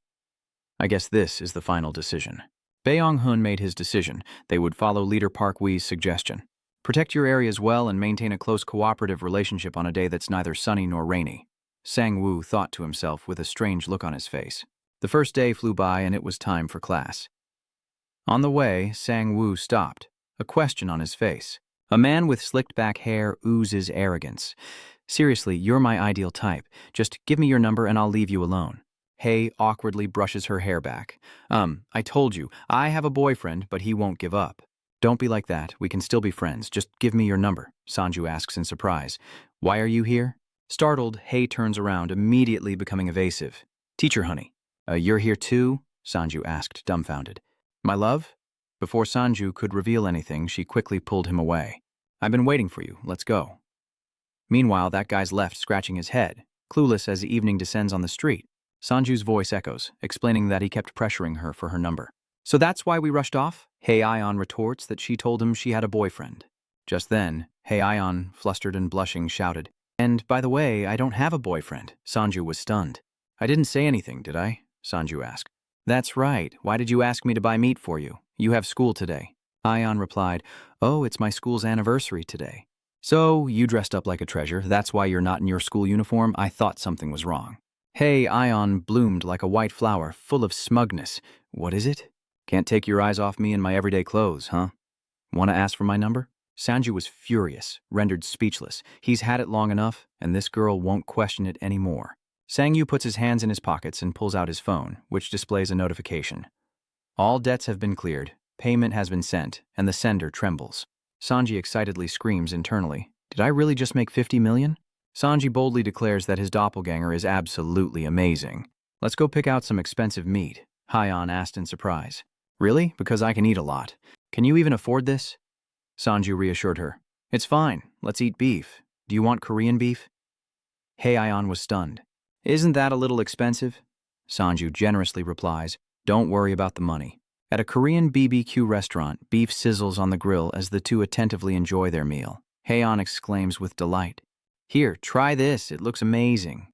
"I guess this is the final decision." Byung-hun made his decision. They would follow Leader Park Wee's suggestion. "Protect your areas well and maintain a close cooperative relationship on a day that's neither sunny nor rainy," Sang-woo thought to himself with a strange look on his face. The first day flew by and it was time for class. On the way, Sang-woo stopped, a question on his face. A man with slicked back hair oozes arrogance. "Seriously, you're my ideal type. Just give me your number and I'll leave you alone." Hae awkwardly brushes her hair back. I told you, I have a boyfriend, but he won't give up." "Don't be like that. We can still be friends. Just give me your number," Sanju asks in surprise. "Why are you here?" Startled, Hae turns around, immediately becoming evasive. "Teacher, honey." You're here too?" Sanju asked, dumbfounded. "My love?" Before Sanju could reveal anything, she quickly pulled him away. "I've been waiting for you. Let's go." Meanwhile, that guy's left, scratching his head, clueless as the evening descends on the street. Sanju's voice echoes, explaining that he kept pressuring her for her number. "So that's why we rushed off?" Hae Ion retorts that she told him she had a boyfriend. Just then, Hae Ion, flustered and blushing, shouted, "And by the way, I don't have a boyfriend." Sanju was stunned. I didn't say anything, did I? Sanju asked. That's right. Why did you ask me to buy meat for you? You have school today. Ion replied, Oh, it's my school's anniversary today. So, you dressed up like a treasure. That's why you're not in your school uniform? I thought something was wrong. Hey, Ion bloomed like a white flower, full of smugness. What is it? Can't take your eyes off me in my everyday clothes, huh? Want to ask for my number? Sanju was furious, rendered speechless. He's had it long enough, and this girl won't question it anymore. Sangyu puts his hands in his pockets and pulls out his phone, which displays a notification. All debts have been cleared, payment has been sent, and the sender trembles. Sanji excitedly screams internally, Did I really just make 50 million? Sanji boldly declares that his doppelganger is absolutely amazing. Let's go pick out some expensive meat, Hyon asked in surprise. Really? Because I can eat a lot. Can you even afford this? Sanju reassured her. It's fine. Let's eat beef. Do you want Korean beef? Hye-Ion was stunned. Isn't that a little expensive? Sanju generously replies, Don't worry about the money. At a Korean BBQ restaurant, beef sizzles on the grill as the two attentively enjoy their meal. Hye-Ion exclaims with delight. Here, try this. It looks amazing.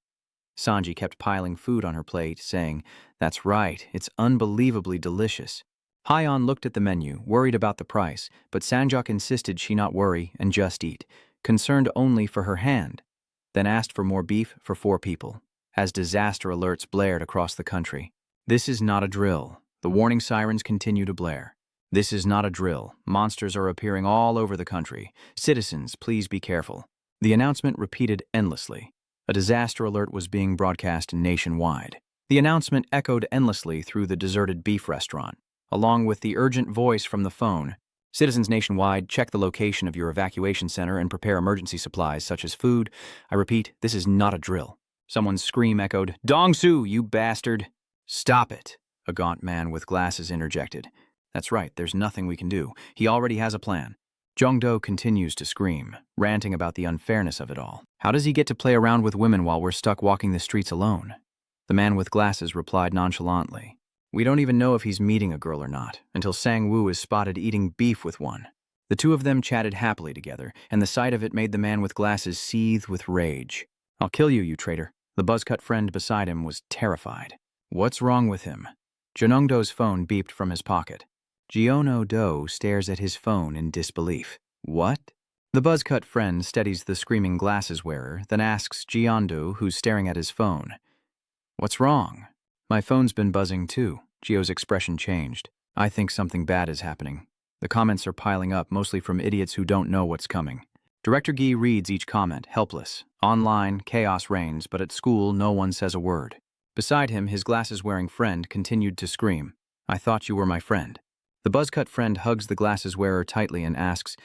Sanji kept piling food on her plate, saying, That's right. It's unbelievably delicious. Hye-Ion looked at the menu, worried about the price, but Sanjok insisted she not worry and just eat, concerned only for her hand, then asked for more beef for 4 people, as disaster alerts blared across the country. This is not a drill. The warning sirens continue to blare. This is not a drill. Monsters are appearing all over the country. Citizens, please be careful. The announcement repeated endlessly. A disaster alert was being broadcast nationwide. The announcement echoed endlessly through the deserted beef restaurant, along with the urgent voice from the phone. Citizens nationwide, check the location of your evacuation center and prepare emergency supplies such as food. I repeat, this is not a drill. Someone's scream echoed, Dong-Soo, you bastard! Stop it, a gaunt man with glasses interjected. That's right, there's nothing we can do. He already has a plan. Jongdo continues to scream, ranting about the unfairness of it all. How does he get to play around with women while we're stuck walking the streets alone? The man with glasses replied nonchalantly. We don't even know if he's meeting a girl or not, until Sang-woo is spotted eating beef with one. The two of them chatted happily together, and the sight of it made the man with glasses seethe with rage. I'll kill you, you traitor. The buzz-cut friend beside him was terrified. What's wrong with him? Jeonungdo's phone beeped from his pocket. Jeono-do stares at his phone in disbelief. What? The buzz-cut friend steadies the screaming glasses wearer, then asks Jeondu, who's staring at his phone. What's wrong? My phone's been buzzing too. Gio's expression changed. I think something bad is happening. The comments are piling up, mostly from idiots who don't know what's coming. Director Gi reads each comment, helpless. Online, chaos reigns, but at school, no one says a word. Beside him, his glasses-wearing friend continued to scream. I thought you were my friend. The buzz-cut friend hugs the glasses-wearer tightly and asks,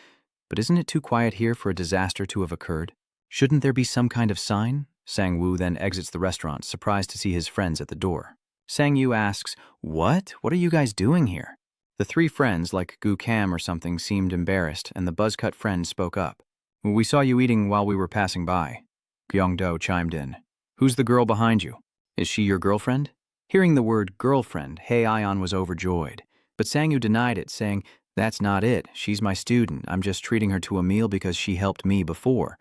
But isn't it too quiet here for a disaster to have occurred? Shouldn't there be some kind of sign? Sang-woo then exits the restaurant, surprised to see his friends at the door. Sang-yu asks, What? What are you guys doing here? The 3 friends, like Gu Cam or something, seemed embarrassed, and the buzz-cut friend spoke up. We saw you eating while we were passing by. Gyeongdo chimed in. Who's the girl behind you? Is she your girlfriend? Hearing the word girlfriend, Hye-Ion was overjoyed. But Sang-yu denied it, saying, That's not it. She's my student. I'm just treating her to a meal because she helped me before.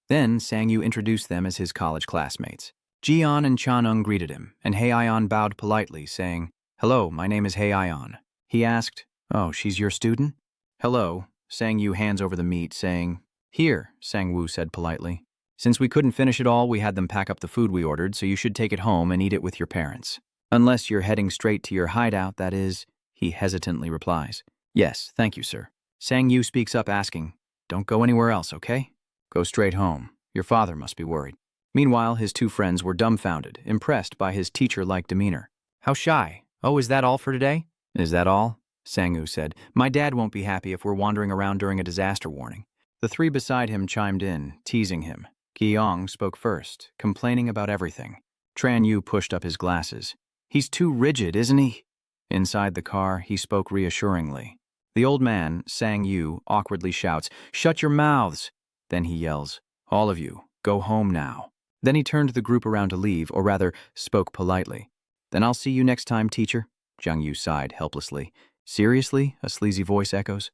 Then Sang-yu introduced them as his college classmates. Jian and Chanung greeted him, and Hye-Ion bowed politely, saying, Hello, my name is Hye-Ion. He asked, Oh, she's your student? Hello. Sang-yu hands over the meat, saying, Here, Sang-woo said politely. Since we couldn't finish it all, we had them pack up the food we ordered, so you should take it home and eat it with your parents. Unless you're heading straight to your hideout, that is, he hesitantly replies. Yes, thank you, sir. Sang-yu speaks up asking, Don't go anywhere else, okay? Go straight home. Your father must be worried. Meanwhile, his 2 friends were dumbfounded, impressed by his teacher-like demeanor. How shy. Oh, is that all for today? Is that all? Sang-woo said. My dad won't be happy if we're wandering around during a disaster warning. The 3 beside him chimed in, teasing him. Ki-yong spoke first, complaining about everything. Tran-yu pushed up his glasses. He's too rigid, isn't he? Inside the car, he spoke reassuringly. The old man, Sang-yu, awkwardly shouts, Shut your mouths! Then he yells, All of you, go home now. Then he turned the group around to leave, or rather, spoke politely. Then I'll see you next time, teacher. Jung-yu sighed helplessly. Seriously? A sleazy voice echoes.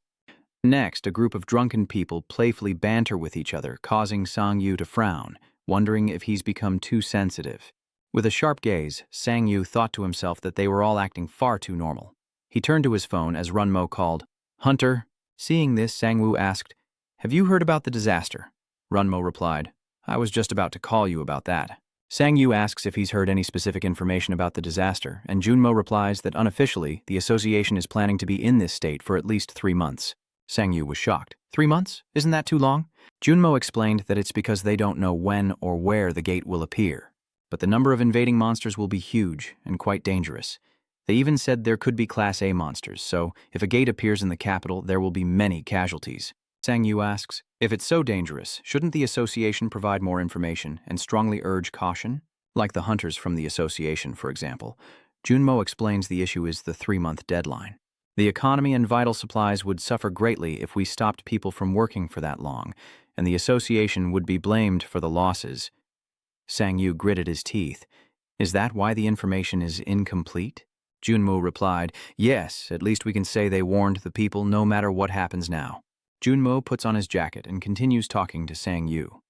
Next, a group of drunken people playfully banter with each other, causing Sang-yu to frown, wondering if he's become too sensitive. With a sharp gaze, Sang-yu thought to himself that they were all acting far too normal. He turned to his phone as Runmo called, "Hunter." Seeing this, Sang-woo asked, "Have you heard about the disaster?" Runmo replied, "I was just about to call you about that." Sang-yu asks if he's heard any specific information about the disaster, and Junmo replies that unofficially, the association is planning to be in this state for at least 3 months. Sang-yu was shocked. 3 months? Isn't that too long? Junmo explained that it's because they don't know when or where the gate will appear. But the number of invading monsters will be huge and quite dangerous. They even said there could be Class A monsters, so if a gate appears in the capital, there will be many casualties. Sang-yu asks, if it's so dangerous, shouldn't the association provide more information and strongly urge caution? Like the hunters from the association, for example. Junmo explains the issue is the 3-month deadline. The economy and vital supplies would suffer greatly if we stopped people from working for that long, and the association would be blamed for the losses. Sang-yu gritted his teeth. Is that why the information is incomplete? Junmo replied, yes, at least we can say they warned the people no matter what happens now. Junmo puts on his jacket and continues talking to Sang-yu.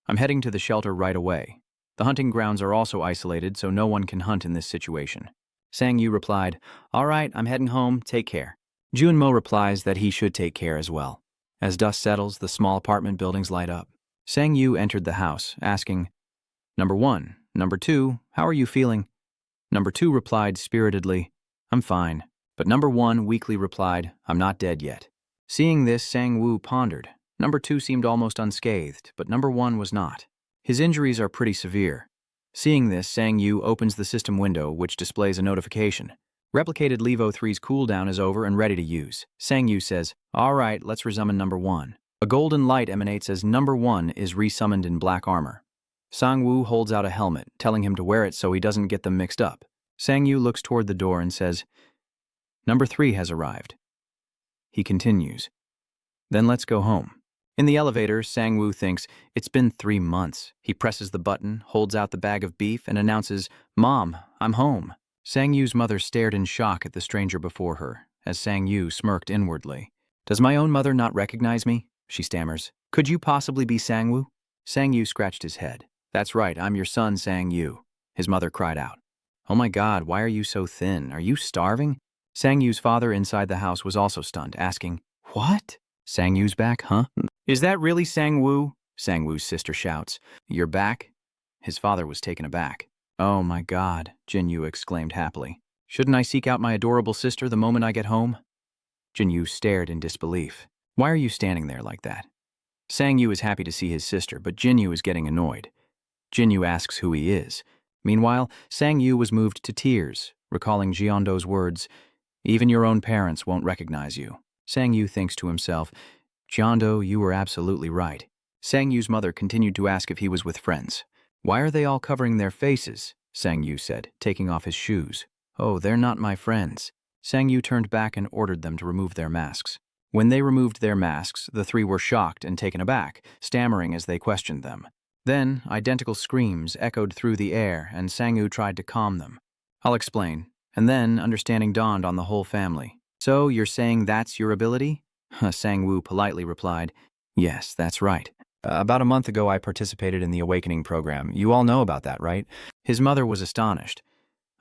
I'm heading to the shelter right away. The hunting grounds are also isolated, so no one can hunt in this situation. Sang-yu replied, all right, I'm heading home, take care. Junmo replies that he should take care as well. As dust settles, the small apartment buildings light up. Sang-yu entered the house, asking, Number 1, Number 2, how are you feeling? Number 2 replied spiritedly, I'm fine. But Number 1 weakly replied, I'm not dead yet. Seeing this, Sang-woo pondered. Number 2 seemed almost unscathed, but Number 1 was not. His injuries are pretty severe. Seeing this, Sang-yu opens the system window, which displays a notification. Replicated Levo 3's cooldown is over and ready to use. Sang-yu says, all right, let's resummon Number 1. A golden light emanates as Number 1 is resummoned in black armor. Sang-woo holds out a helmet, telling him to wear it so he doesn't get them mixed up. Sang-yu looks toward the door and says, Number 3 has arrived. He continues, then let's go home. In the elevator, Sang-woo thinks, it's been 3 months. He presses the button, holds out the bag of beef, and announces, Mom, I'm home. Sang-yu's mother stared in shock at the stranger before her, as Sang-yu smirked inwardly. Does my own mother not recognize me? She stammers. Could you possibly be Sang-woo? Sang-yu scratched his head. That's right, I'm your son, Sang-yu. His mother cried out. Oh my God, why are you so thin? Are you starving? Sang-yu's father inside the house was also stunned, asking, What? Sang-yu's back, huh? Is that really Sang-woo? Sang-woo's sister shouts. You're back? His father was taken aback. Oh my God, Jin-yu exclaimed happily. Shouldn't I seek out my adorable sister the moment I get home? Jin-yu stared in disbelief. Why are you standing there like that? Sang-yu is happy to see his sister, but Jin-yu is getting annoyed. Jin-yu asks who he is. Meanwhile, Sang-yu was moved to tears, recalling Jeondo's words, even your own parents won't recognize you. Sang-yu thinks to himself, Jeondo, you were absolutely right. Sang-yu's mother continued to ask if he was with friends. Why are they all covering their faces? Sang-yu said, taking off his shoes. Oh, they're not my friends. Sang-yu turned back and ordered them to remove their masks. When they removed their masks, the 3 were shocked and taken aback, stammering as they questioned them. Then, identical screams echoed through the air, and Sang-yu tried to calm them. I'll explain. And then, understanding dawned on the whole family. So, you're saying that's your ability? Sang-woo politely replied, yes, that's right. About a month ago, I participated in the Awakening program. You all know about that, right? His mother was astonished.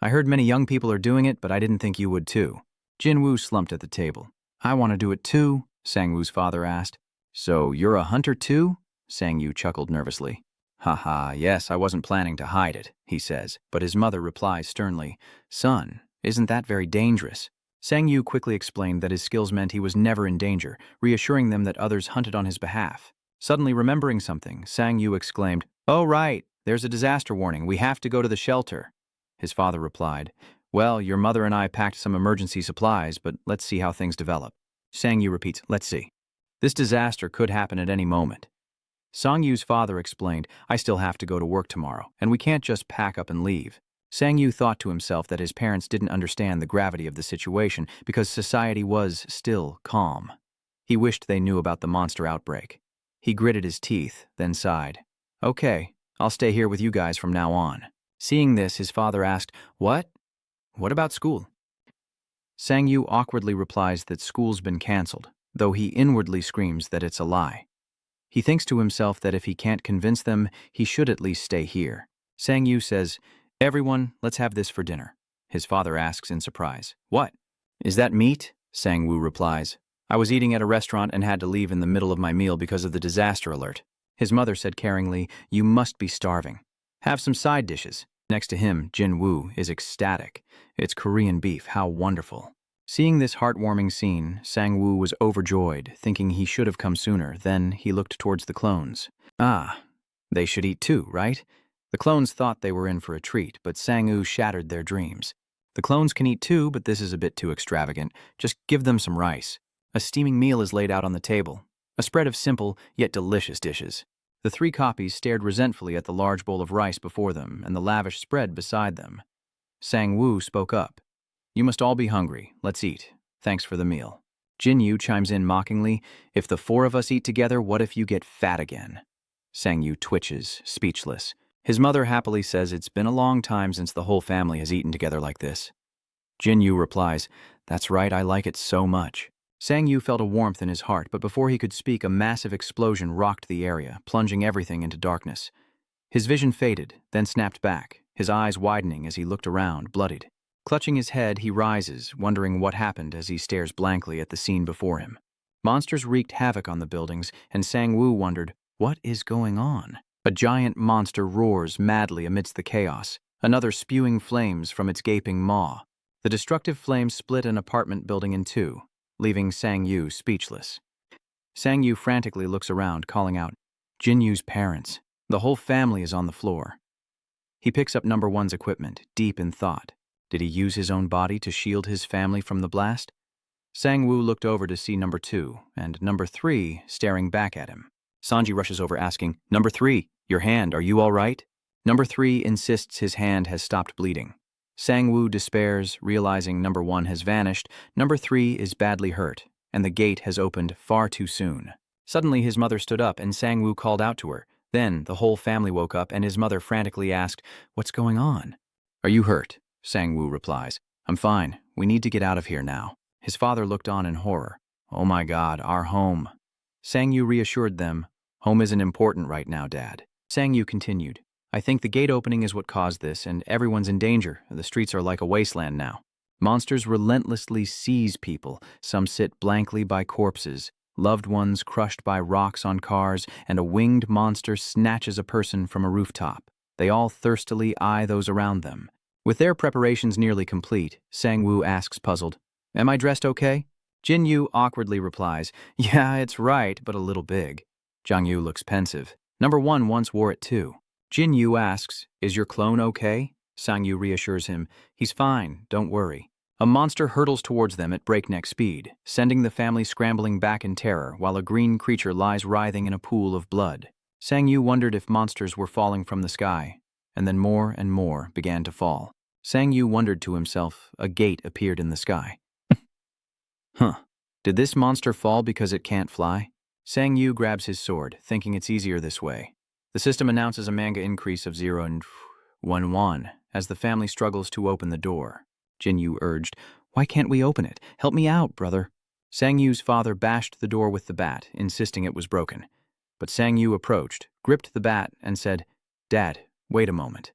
I heard many young people are doing it, but I didn't think you would too. Jin-woo slumped at the table. I want to do it too, Sang-woo's father asked. So, you're a hunter too? Sang-yu chuckled nervously. Haha, yes, I wasn't planning to hide it, he says, but his mother replies sternly, Son, isn't that very dangerous? Sang-yu quickly explained that his skills meant he was never in danger, reassuring them that others hunted on his behalf. Suddenly remembering something, Sang-yu exclaimed, Oh right, there's a disaster warning, we have to go to the shelter. His father replied, Well, your mother and I packed some emergency supplies, but let's see how things develop. Sang-yu repeats, let's see. This disaster could happen at any moment. Sang-yu's father explained, I still have to go to work tomorrow, and we can't just pack up and leave. Sang-yu thought to himself that his parents didn't understand the gravity of the situation because society was still calm. He wished they knew about the monster outbreak. He gritted his teeth, then sighed. Okay, I'll stay here with you guys from now on. Seeing this, his father asked, What? What about school? Sang-yu awkwardly replies that school's been cancelled, though he inwardly screams that it's a lie. He thinks to himself that if he can't convince them, he should at least stay here. Sang-yu says, Everyone, let's have this for dinner, his father asks in surprise. What? Is that meat? Sang-woo replies. I was eating at a restaurant and had to leave in the middle of my meal because of the disaster alert. His mother said caringly, you must be starving. Have some side dishes. Next to him, Jin-woo is ecstatic. It's Korean beef, how wonderful. Seeing this heartwarming scene, Sang-woo was overjoyed, thinking he should have come sooner. Then he looked towards the clones. Ah, they should eat too, right? The clones thought they were in for a treat, but Sang-woo shattered their dreams. The clones can eat too, but this is a bit too extravagant. Just give them some rice. A steaming meal is laid out on the table, a spread of simple yet delicious dishes. The three copies stared resentfully at the large bowl of rice before them and the lavish spread beside them. Sang-woo spoke up. You must all be hungry. Let's eat. Thanks for the meal. Jin-yu chimes in mockingly. If the four of us eat together, what if you get fat again? Sang-yu twitches, speechless. His mother happily says it's been a long time since the whole family has eaten together like this. Jin-yu replies, that's right, I like it so much. Sang-yu felt a warmth in his heart, but before he could speak, a massive explosion rocked the area, plunging everything into darkness. His vision faded, then snapped back, his eyes widening as he looked around, bloodied. Clutching his head, he rises, wondering what happened as he stares blankly at the scene before him. Monsters wreaked havoc on the buildings, and Sang-woo wondered, what is going on? A giant monster roars madly amidst the chaos, another spewing flames from its gaping maw. The destructive flames split an apartment building in two, leaving Sang-yu speechless. Sang-yu frantically looks around, calling out, Jin-yu's parents. The whole family is on the floor. He picks up number one's equipment, deep in thought. Did he use his own body to shield his family from the blast? Sang-woo looked over to see number two, and number three staring back at him. Sanji rushes over asking, Number three, your hand, are you all right? Number three insists his hand has stopped bleeding. Sang-woo despairs, realizing number one has vanished, number three is badly hurt, and the gate has opened far too soon. Suddenly his mother stood up and Sang-woo called out to her. Then the whole family woke up and his mother frantically asked, What's going on? Are you hurt? Sang-woo replies, I'm fine, we need to get out of here now. His father looked on in horror. Oh my God, our home. Sang-yu reassured them, Home isn't important right now, Dad. Sang-yu continued, I think the gate opening is what caused this, and everyone's in danger. The streets are like a wasteland now. Monsters relentlessly seize people. Some sit blankly by corpses, loved ones crushed by rocks on cars, and a winged monster snatches a person from a rooftop. They all thirstily eye those around them. With their preparations nearly complete, Sang-woo asks puzzled, Am I dressed okay? Jin-yu awkwardly replies, Yeah, it's right, but a little big. Jang-yu looks pensive. Number one once wore it too. Jin-yu asks, Is your clone okay? Sang-yu reassures him, He's fine, don't worry. A monster hurtles towards them at breakneck speed, sending the family scrambling back in terror while a green creature lies writhing in a pool of blood. Sang-yu wondered if monsters were falling from the sky, and then more and more began to fall. Sang-yu wondered to himself, a gate appeared in the sky. Did this monster fall because it can't fly? Sang-yu grabs his sword, thinking it's easier this way. The system announces a manga increase of 0.1 won as the family struggles to open the door. Jin-yu urged, Why can't we open it? Help me out, brother. Sang-yu's father bashed the door with the bat, insisting it was broken. But Sang-yu approached, gripped the bat, and said, Dad, wait a moment.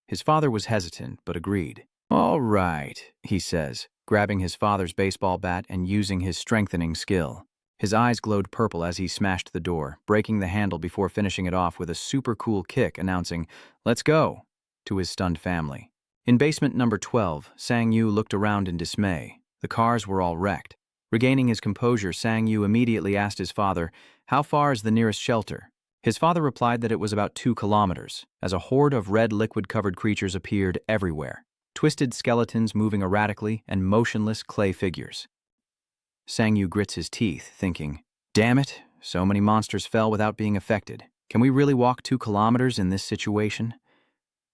His father was hesitant, but agreed. All right, he says, grabbing his father's baseball bat and using his strengthening skill. His eyes glowed purple as he smashed the door, breaking the handle before finishing it off with a super cool kick, announcing, Let's go, to his stunned family. In basement number 12, Sang-yu looked around in dismay. The cars were all wrecked. Regaining his composure, Sang-yu immediately asked his father, How far is the nearest shelter? His father replied that it was about 2 kilometers, as a horde of red liquid-covered creatures appeared everywhere. Twisted skeletons moving erratically and motionless clay figures. Sang-yu grits his teeth, thinking, Damn it, so many monsters fell without being affected. Can we really walk 2 kilometers in this situation?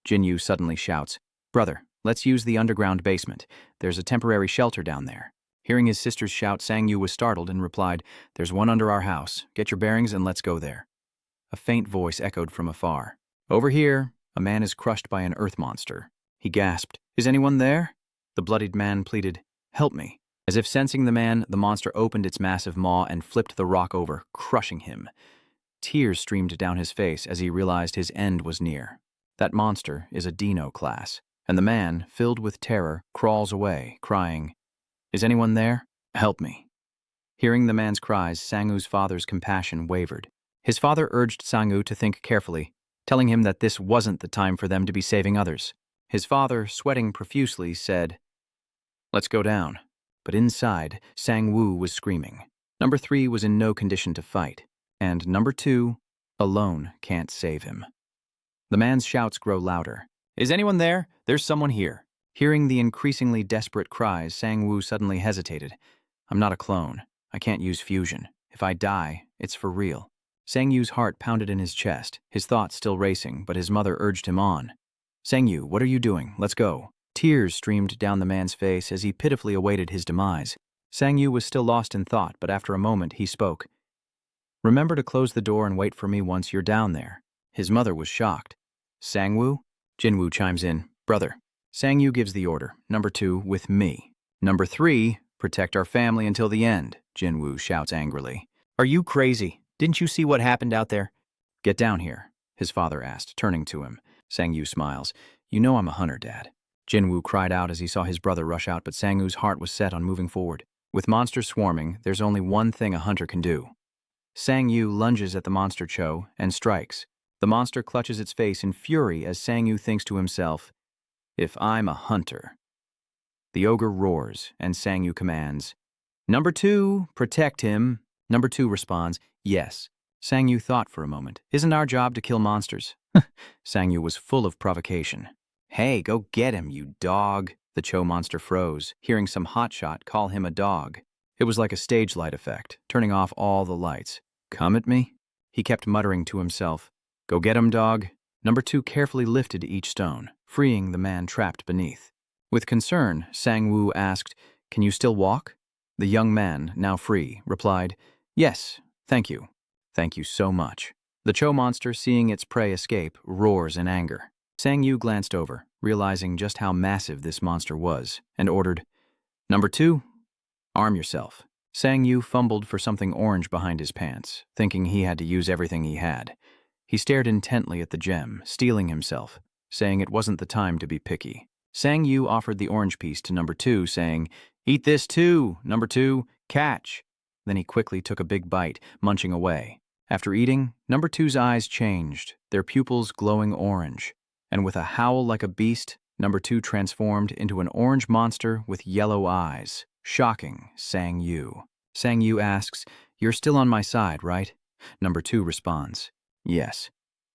Jin-yu suddenly shouts, Brother, let's use the underground basement. There's a temporary shelter down there. Hearing his sister's shout, Sang-yu was startled and replied, There's one under our house. Get your bearings and let's go there. A faint voice echoed from afar. Over here, a man is crushed by an earth monster. He gasped, Is anyone there? The bloodied man pleaded, Help me. As if sensing the man, the monster opened its massive maw and flipped the rock over, crushing him. Tears streamed down his face as he realized his end was near. That monster is a Dino class, and the man, filled with terror, crawls away, crying, "Is anyone there? Help me." Hearing the man's cries, Sang-woo's father's compassion wavered. His father urged Sang-woo to think carefully, telling him that this wasn't the time for them to be saving others. His father, sweating profusely, said, "Let's go down." But inside, Sang-woo was screaming. Number 3 was in no condition to fight, and number 2 alone can't save him. The man's shouts grow louder. "Is anyone there? There's someone here." Hearing the increasingly desperate cries, Sang-woo suddenly hesitated. "I'm not a clone. I can't use fusion. If I die, it's for real." Sang-woo's heart pounded in his chest, his thoughts still racing, but his mother urged him on. "Sang-woo, what are you doing? Let's go." Tears streamed down the man's face as he pitifully awaited his demise. Sang-woo was still lost in thought, but after a moment he spoke. "Remember to close the door and wait for me once you're down there." His mother was shocked. "Sang-woo?" Jin-woo chimes in. "Brother." Sang-woo gives the order. Number 2, with me. Number 3, protect our family until the end, Jin-woo shouts angrily. "Are you crazy? Didn't you see what happened out there?" "Get down here," his father asked, turning to him. Sang-woo smiles. "You know I'm a hunter, Dad." Jin-woo cried out as he saw his brother rush out, but Sang-woo's heart was set on moving forward. With monsters swarming, there's only one thing a hunter can do. Sang-woo lunges at the monster Cho and strikes. The monster clutches its face in fury as Sang-woo thinks to himself, "If I'm a hunter." The ogre roars, and Sang-woo commands, "Number 2, protect him." Number 2 responds, "Yes." Sang-woo thought for a moment. "Isn't our job to kill monsters?" Sang-woo was full of provocation. "Hey, go get him, you dog." The Cho monster froze, hearing some hotshot call him a dog. It was like a stage light effect, turning off all the lights. "Come at me?" He kept muttering to himself. "Go get him, dog." Number 2 carefully lifted each stone, freeing the man trapped beneath. With concern, Sang-woo asked, "Can you still walk?" The young man, now free, replied, "Yes, thank you. Thank you so much." The Cho monster, seeing its prey escape, roars in anger. Sang-woo glanced over, realizing just how massive this monster was, and ordered, "Number 2, arm yourself." Sang-woo fumbled for something orange behind his pants, thinking he had to use everything he had. He stared intently at the gem, steeling himself, saying it wasn't the time to be picky. Sang-woo offered the orange piece to number 2, saying, "Eat this too, number 2, catch." Then he quickly took a big bite, munching away. After eating, number 2's eyes changed, their pupils glowing orange. And with a howl like a beast, number 2 transformed into an orange monster with yellow eyes, shocking Sang-woo. Sang-woo asks, "You're still on my side, right?" Number 2 responds, "Yes."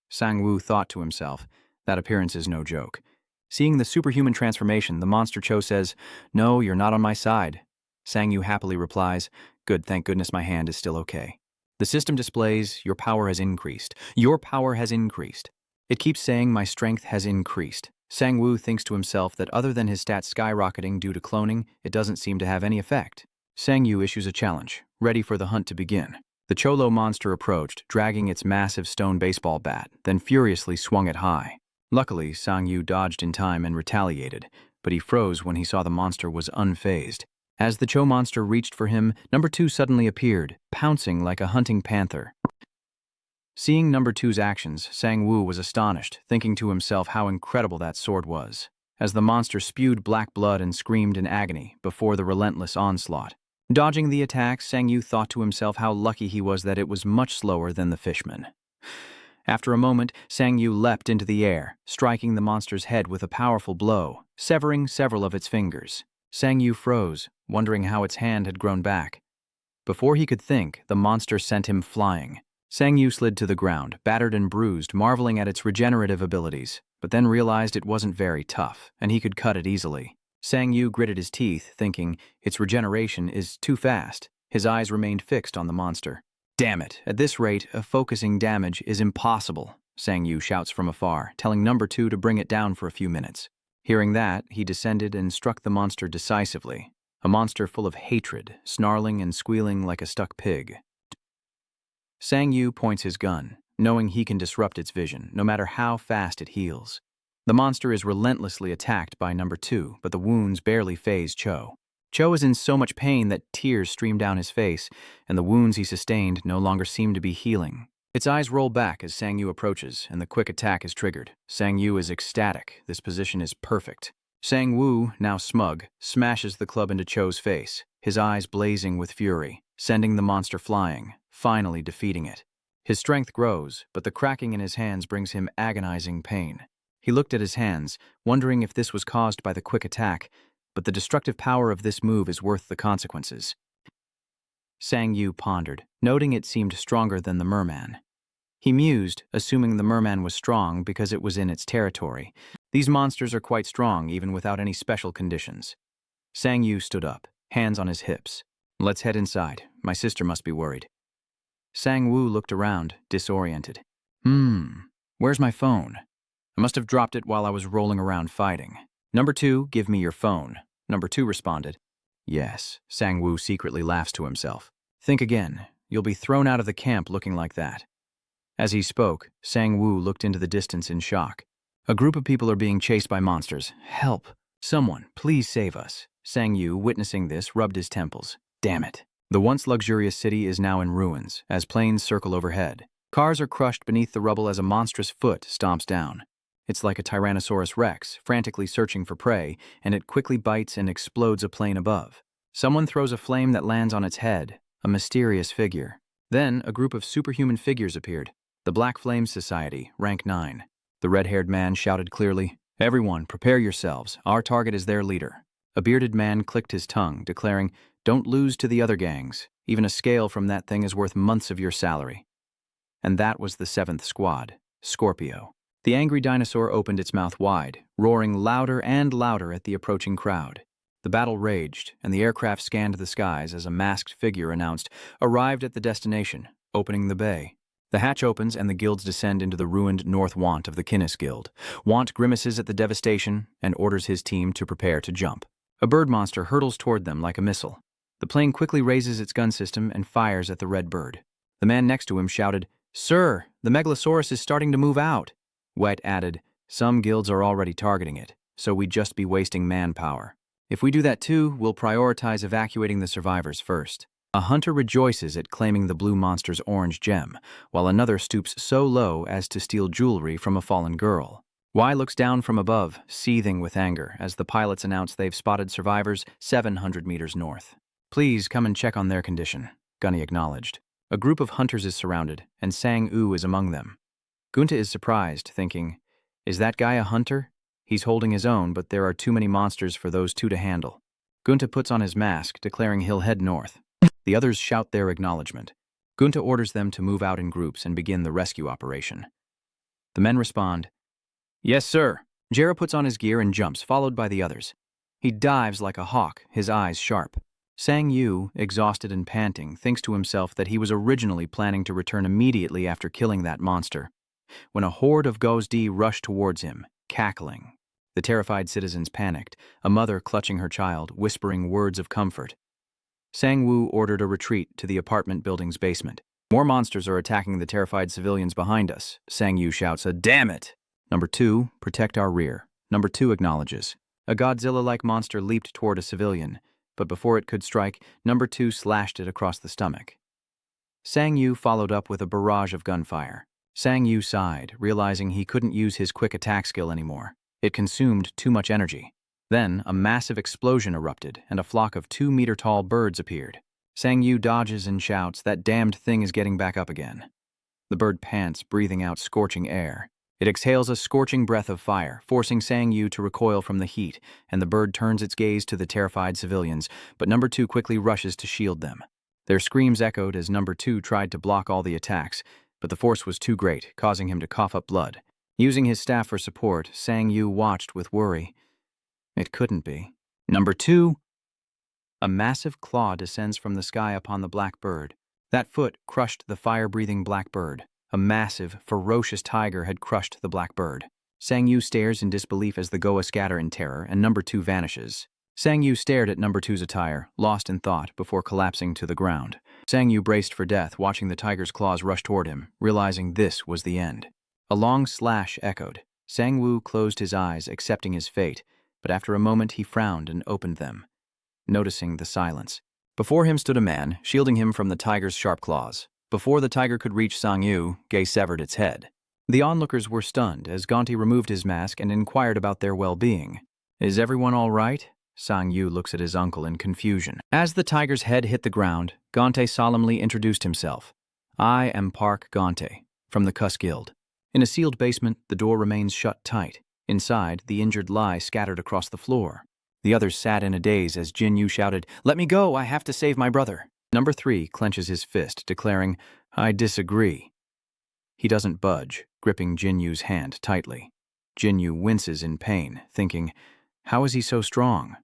Sang-woo thought to himself, that appearance is no joke. Seeing the superhuman transformation, the monster Cho says, "No, you're not on my side." Sang-woo happily replies, "Good, thank goodness my hand is still okay." The system displays, "Your power has increased. Your power has increased." It keeps saying, "My strength has increased." Sang-woo thinks to himself that other than his stats skyrocketing due to cloning, it doesn't seem to have any effect. Sang-woo issues a challenge, ready for the hunt to begin. The Cholo monster approached, dragging its massive stone baseball bat, then furiously swung it high. Luckily, Sang-woo dodged in time and retaliated, but he froze when he saw the monster was unfazed. As the Cho monster reached for him, number 2 suddenly appeared, pouncing like a hunting panther. Seeing number 2's actions, Sang-woo was astonished, thinking to himself how incredible that sword was, as the monster spewed black blood and screamed in agony before the relentless onslaught. Dodging the attack, Sang-woo thought to himself how lucky he was that it was much slower than the fishman. After a moment, Sang-woo leapt into the air, striking the monster's head with a powerful blow, severing several of its fingers. Sang-woo froze, wondering how its hand had grown back. Before he could think, the monster sent him flying. Sang-woo slid to the ground, battered and bruised, marveling at its regenerative abilities, but then realized it wasn't very tough, and he could cut it easily. Sang-woo gritted his teeth, thinking, its regeneration is too fast. His eyes remained fixed on the monster. "Damn it, at this rate, a focusing damage is impossible," Sang-woo shouts from afar, telling number 2 to bring it down for a few minutes. Hearing that, he descended and struck the monster decisively, a monster full of hatred, snarling and squealing like a stuck pig. Sang-woo points his gun, knowing he can disrupt its vision, no matter how fast it heals. The monster is relentlessly attacked by number 2, but the wounds barely faze Cho. Cho is in so much pain that tears stream down his face, and the wounds he sustained no longer seem to be healing. Its eyes roll back as Sang Yu approaches, and the quick attack is triggered. Sang Yu is ecstatic. This position is perfect. Sang Woo, now smug, smashes the club into Cho's face, his eyes blazing with fury, sending the monster flying, finally defeating it. His strength grows, but the cracking in his hands brings him agonizing pain. He looked at his hands, wondering if this was caused by the quick attack, but the destructive power of this move is worth the consequences. Sang Yu pondered, noting it seemed stronger than the merman. He mused, assuming the merman was strong because it was in its territory. These monsters are quite strong even without any special conditions. Sang Yu stood up, hands on his hips. Let's head inside. My sister must be worried. Sang Woo looked around, disoriented. Where's my phone? I must have dropped it while I was rolling around fighting. Number 2, give me your phone. Number 2 responded. Yes, Sang Woo secretly laughs to himself. Think again. You'll be thrown out of the camp looking like that. As he spoke, Sang Woo looked into the distance in shock. A group of people are being chased by monsters. Help! Someone, please save us. Sang Yu, witnessing this, rubbed his temples. Damn it. The once luxurious city is now in ruins, as planes circle overhead. Cars are crushed beneath the rubble as a monstrous foot stomps down. It's like a Tyrannosaurus Rex, frantically searching for prey, and it quickly bites and explodes a plane above. Someone throws a flame that lands on its head, a mysterious figure. Then, a group of superhuman figures appeared. The Black Flame Society, rank 9. The red-haired man shouted clearly, "Everyone, prepare yourselves. Our target is their leader." A bearded man clicked his tongue, declaring, "Don't lose to the other gangs. Even a scale from that thing is worth months of your salary." And that was the 7th squad, Scorpio. The angry dinosaur opened its mouth wide, roaring louder and louder at the approaching crowd. The battle raged, and the aircraft scanned the skies as a masked figure announced, "Arrived at the destination, opening the bay." The hatch opens and the guilds descend into the ruined North Want of the Kinnis Guild. Want grimaces at the devastation and orders his team to prepare to jump. A bird monster hurtles toward them like a missile. The plane quickly raises its gun system and fires at the red bird. The man next to him shouted, "Sir, the Megalosaurus is starting to move out." White added, "Some guilds are already targeting it, so we'd just be wasting manpower. If we do that too, we'll prioritize evacuating the survivors first." A hunter rejoices at claiming the blue monster's orange gem, while another stoops so low as to steal jewelry from a fallen girl. Y looks down from above, seething with anger, as the pilots announce they've spotted survivors 700 meters north. "Please come and check on their condition," Gunny acknowledged. A group of hunters is surrounded, and Sang Woo is among them. Gunta is surprised, thinking, "Is that guy a hunter? He's holding his own, but there are too many monsters for those two to handle." Gunta puts on his mask, declaring he'll head north. The others shout their acknowledgement. Gunta orders them to move out in groups and begin the rescue operation. The men respond, "Yes, sir." Jera puts on his gear and jumps, followed by the others. He dives like a hawk, his eyes sharp. Sang Yu, exhausted and panting, thinks to himself that he was originally planning to return immediately after killing that monster, when a horde of Gozdi rushed towards him, cackling. The terrified citizens panicked, a mother clutching her child, whispering words of comfort. Sang Woo ordered a retreat to the apartment building's basement. "More monsters are attacking the terrified civilians behind us," Sang Yu shouts, "Damn it!" Number 2, protect our rear. Number 2 acknowledges. A Godzilla-like monster leaped toward a civilian, but before it could strike, Number 2 slashed it across the stomach. Sang Yu followed up with a barrage of gunfire. Sang Yu sighed, realizing he couldn't use his quick attack skill anymore. It consumed too much energy. Then, a massive explosion erupted, and a flock of 2-meter-tall birds appeared. Sang Yu dodges and shouts, "That damned thing is getting back up again." The bird pants, breathing out scorching air. It exhales a scorching breath of fire, forcing Sang Yu to recoil from the heat, and the bird turns its gaze to the terrified civilians, but Number 2 quickly rushes to shield them. Their screams echoed as Number 2 tried to block all the attacks, but the force was too great, causing him to cough up blood. Using his staff for support, Sang Yu watched with worry. It couldn't be. Number 2! A massive claw descends from the sky upon the black bird. That foot crushed the fire-breathing black bird. A massive, ferocious tiger had crushed the black bird. Sang Yu stares in disbelief as the Goa scatter in terror, and Number 2 vanishes. Sang Yu stared at Number 2's attire, lost in thought, before collapsing to the ground. Sang Yu braced for death, watching the tiger's claws rush toward him, realizing this was the end. A long slash echoed. Sang Woo closed his eyes, accepting his fate, but after a moment he frowned and opened them, noticing the silence. Before him stood a man, shielding him from the tiger's sharp claws. Before the tiger could reach Sang Yu, Gay severed its head. The onlookers were stunned as Gonti removed his mask and inquired about their well-being. Is everyone all right? Sang Yu looks at his uncle in confusion. As the tiger's head hit the ground, Gonti solemnly introduced himself. I am Park Gonti, from the Cuss Guild. In a sealed basement, the door remains shut tight. Inside, the injured lie scattered across the floor. The others sat in a daze as Jin Yu shouted, "Let me go, I have to save my brother." Number 3 clenches his fist, declaring, I disagree. He doesn't budge, gripping Jin Yu's hand tightly. Jin Yu winces in pain, thinking, how is he so strong?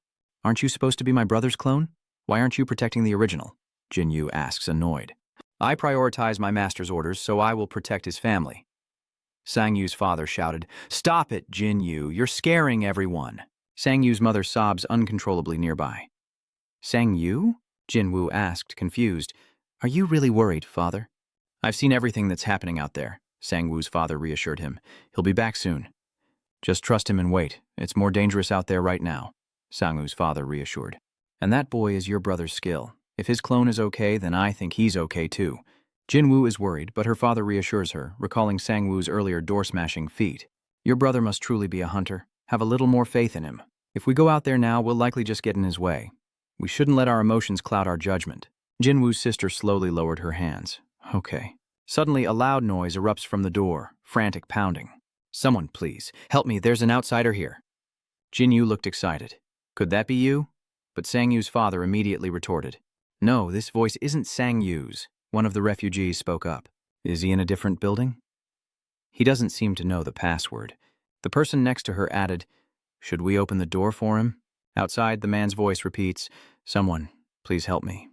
Aren't you supposed to be my brother's clone? Why aren't you protecting the original? Jin Yu asks, annoyed. I prioritize my master's orders, so I will protect his family. Sang Yu's father shouted, Stop it, Jin Yu, you're scaring everyone. Sang Yu's mother sobs uncontrollably nearby. Sang Yu? Jin Woo asked, confused. Are you really worried, father? I've seen everything that's happening out there, Sang Woo's father reassured him. He'll be back soon. Just trust him and wait. It's more dangerous out there right now, Sang Woo's father reassured. And that boy is your brother's skill. If his clone is okay, then I think he's okay too. Jin Woo is worried, but her father reassures her, recalling Sang Woo's earlier door-smashing feat. Your brother must truly be a hunter. Have a little more faith in him. If we go out there now, we'll likely just get in his way. We shouldn't let our emotions cloud our judgment. Jin Woo's sister slowly lowered her hands. Okay. Suddenly, a loud noise erupts from the door, frantic pounding. Someone, please, help me, there's an outsider here. Jin Yu looked excited. Could that be you? But Sang Yu's father immediately retorted. No, this voice isn't Sang Yu's. One of the refugees spoke up. Is he in a different building? He doesn't seem to know the password. The person next to her added, Should we open the door for him? Outside, the man's voice repeats, Someone, please help me.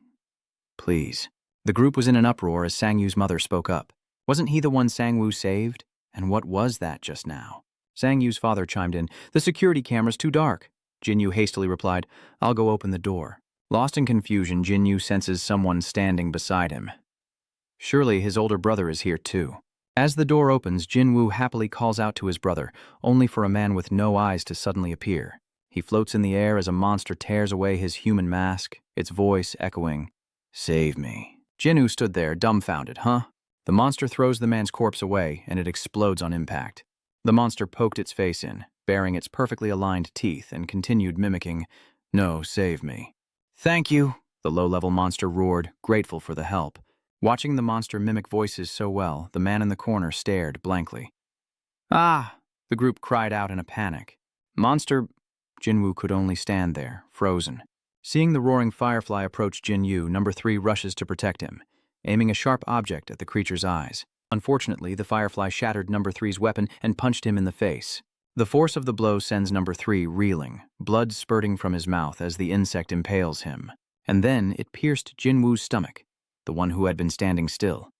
Please. The group was in an uproar as Sang Yu's mother spoke up. Wasn't he the one Sang Woo saved? And what was that just now? Sang Yu's father chimed in, The security camera's too dark. Jin Yu hastily replied, I'll go open the door. Lost in confusion, Jin Yu senses someone standing beside him. Surely his older brother is here too. As the door opens, Jin Woo happily calls out to his brother, only for a man with no eyes to suddenly appear. He floats in the air as a monster tears away his human mask, its voice echoing, Save me. Jin Woo stood there, dumbfounded, huh? The monster throws the man's corpse away, and it explodes on impact. The monster poked its face in, baring its perfectly aligned teeth, and continued mimicking, No, save me. Thank you, the low-level monster roared, grateful for the help. Watching the monster mimic voices so well, the man in the corner stared blankly. Ah! The group cried out in a panic. Monster... Jin Woo could only stand there, frozen. Seeing the roaring firefly approach Jin Yu, number 3 rushes to protect him, aiming a sharp object at the creature's eyes. Unfortunately, the firefly shattered number 3's weapon and punched him in the face. The force of the blow sends number 3 reeling, blood spurting from his mouth as the insect impales him. And then it pierced Jin Woo's stomach, the one who had been standing still.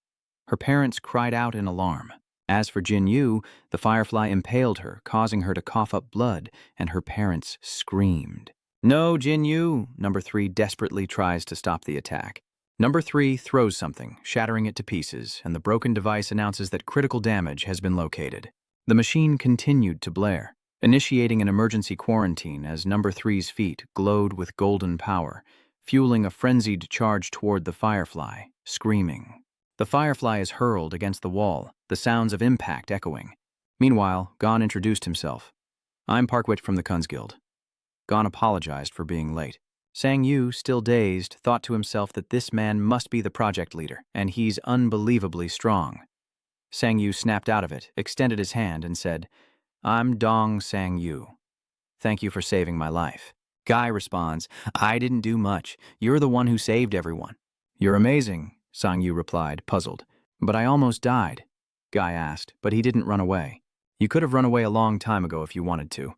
Her parents cried out in alarm. As for Jin Yu, the firefly impaled her, causing her to cough up blood, and her parents screamed. No, Jin Yu! Number 3 desperately tries to stop the attack. Number 3 throws something, shattering it to pieces, and the broken device announces that critical damage has been located. The machine continued to blare, initiating an emergency quarantine as number 3's feet glowed with golden power, fueling a frenzied charge toward the firefly, screaming. The firefly is hurled against the wall, the sounds of impact echoing. Meanwhile, Gon introduced himself. I'm Parkwit from the Kunz Guild. Gon apologized for being late. Sang Yu, still dazed, thought to himself that this man must be the project leader, and he's unbelievably strong. Sang Yu snapped out of it, extended his hand, and said, I'm Dong Sang Yu. Thank you for saving my life. Guy responds, I didn't do much. You're the one who saved everyone. You're amazing, Sang Yu replied, puzzled. But I almost died. Guy asked, but he didn't run away. You could have run away a long time ago if you wanted to.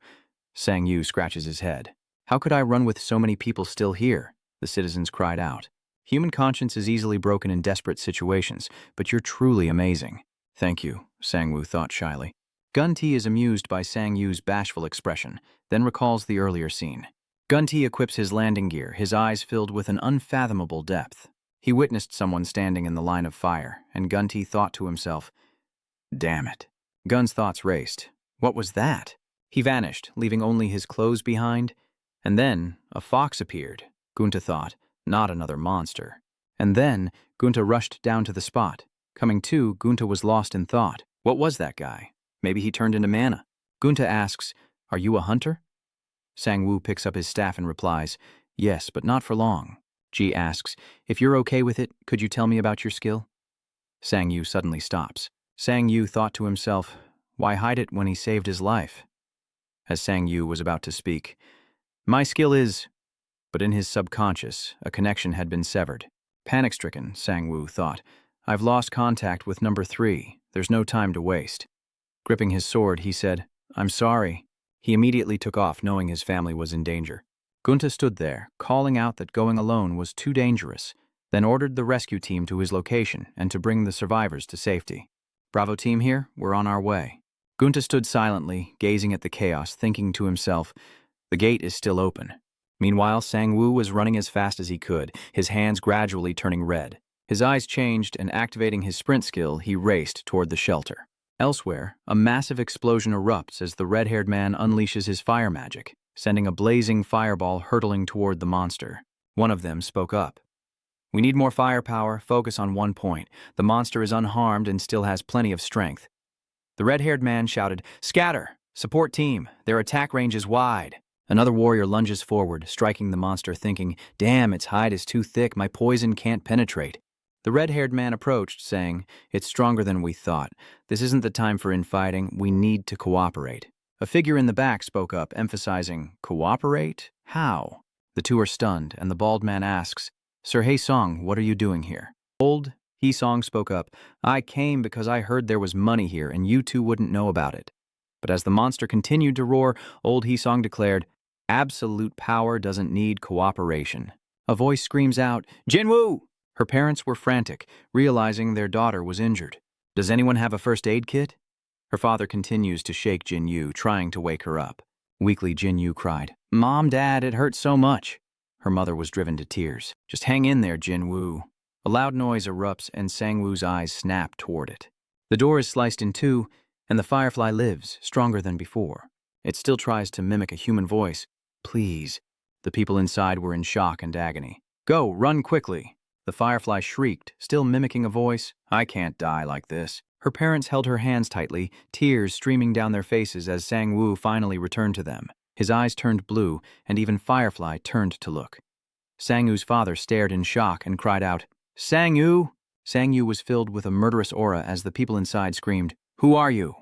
Sang Yu scratches his head. How could I run with so many people still here? The citizens cried out. Human conscience is easily broken in desperate situations, but you're truly amazing. Thank you, Sang Woo thought shyly. Gun-Ti is amused by Sang Yu's bashful expression, then recalls the earlier scene. Gun-Ti equips his landing gear, his eyes filled with an unfathomable depth. He witnessed someone standing in the line of fire, and Gun-Ti thought to himself, Damn it. Gun's thoughts raced. What was that? He vanished, leaving only his clothes behind. And then a fox appeared, Gunta thought, not another monster. And then, Gunta rushed down to the spot. Coming to, Gunta was lost in thought. What was that guy? Maybe he turned into mana. Gunta asks, "Are you a hunter?" Sang-woo picks up his staff and replies, "Yes, but not for long." Ji asks, "If you're okay with it, could you tell me about your skill?" Sang-yu suddenly stops. Sang-yu thought to himself, why hide it when he saved his life? As Sang-yu was about to speak, "My skill is..." But in his subconscious, a connection had been severed. Panic-stricken, Sang-woo thought, "I've lost contact with number 3. There's no time to waste." Gripping his sword, he said, "I'm sorry." He immediately took off, knowing his family was in danger. Gunta stood there, calling out that going alone was too dangerous, then ordered the rescue team to his location and to bring the survivors to safety. "Bravo team here, we're on our way." Gunta stood silently, gazing at the chaos, thinking to himself, the gate is still open. Meanwhile, Sang-woo was running as fast as he could, his hands gradually turning red. His eyes changed, and activating his sprint skill, he raced toward the shelter. Elsewhere, a massive explosion erupts as the red-haired man unleashes his fire magic, sending a blazing fireball hurtling toward the monster. One of them spoke up. "We need more firepower, focus on one point. The monster is unharmed and still has plenty of strength." The red-haired man shouted, "Scatter! Support team! Their attack range is wide." Another warrior lunges forward, striking the monster, thinking, "Damn, its hide is too thick, my poison can't penetrate." The red-haired man approached, saying, "It's stronger than we thought. This isn't the time for infighting, we need to cooperate." A figure in the back spoke up, emphasizing, "Cooperate? How?" The two are stunned, and the bald man asks, "Sir Hae-song, what are you doing here?" Old Hae-song spoke up, "I came because I heard there was money here and you two wouldn't know about it." But as the monster continued to roar, old Hae-song declared, "Absolute power doesn't need cooperation." A voice screams out, "Jinwoo!" Her parents were frantic, realizing their daughter was injured. "Does anyone have a first aid kit?" Her father continues to shake Jin-yu, trying to wake her up. Weakly, Jin-yu cried, "Mom, Dad, it hurts so much." Her mother was driven to tears. "Just hang in there, Jin-woo." A loud noise erupts and Sang-woo's eyes snap toward it. The door is sliced in two, and the firefly lives, stronger than before. It still tries to mimic a human voice. "Please." The people inside were in shock and agony. "Go, run quickly." The firefly shrieked, still mimicking a voice. "I can't die like this." Her parents held her hands tightly, tears streaming down their faces as Sang-woo finally returned to them. His eyes turned blue, and even Firefly turned to look. Sang-woo's father stared in shock and cried out, "Sang-woo!" Sang-woo was filled with a murderous aura as the people inside screamed, "Who are you?"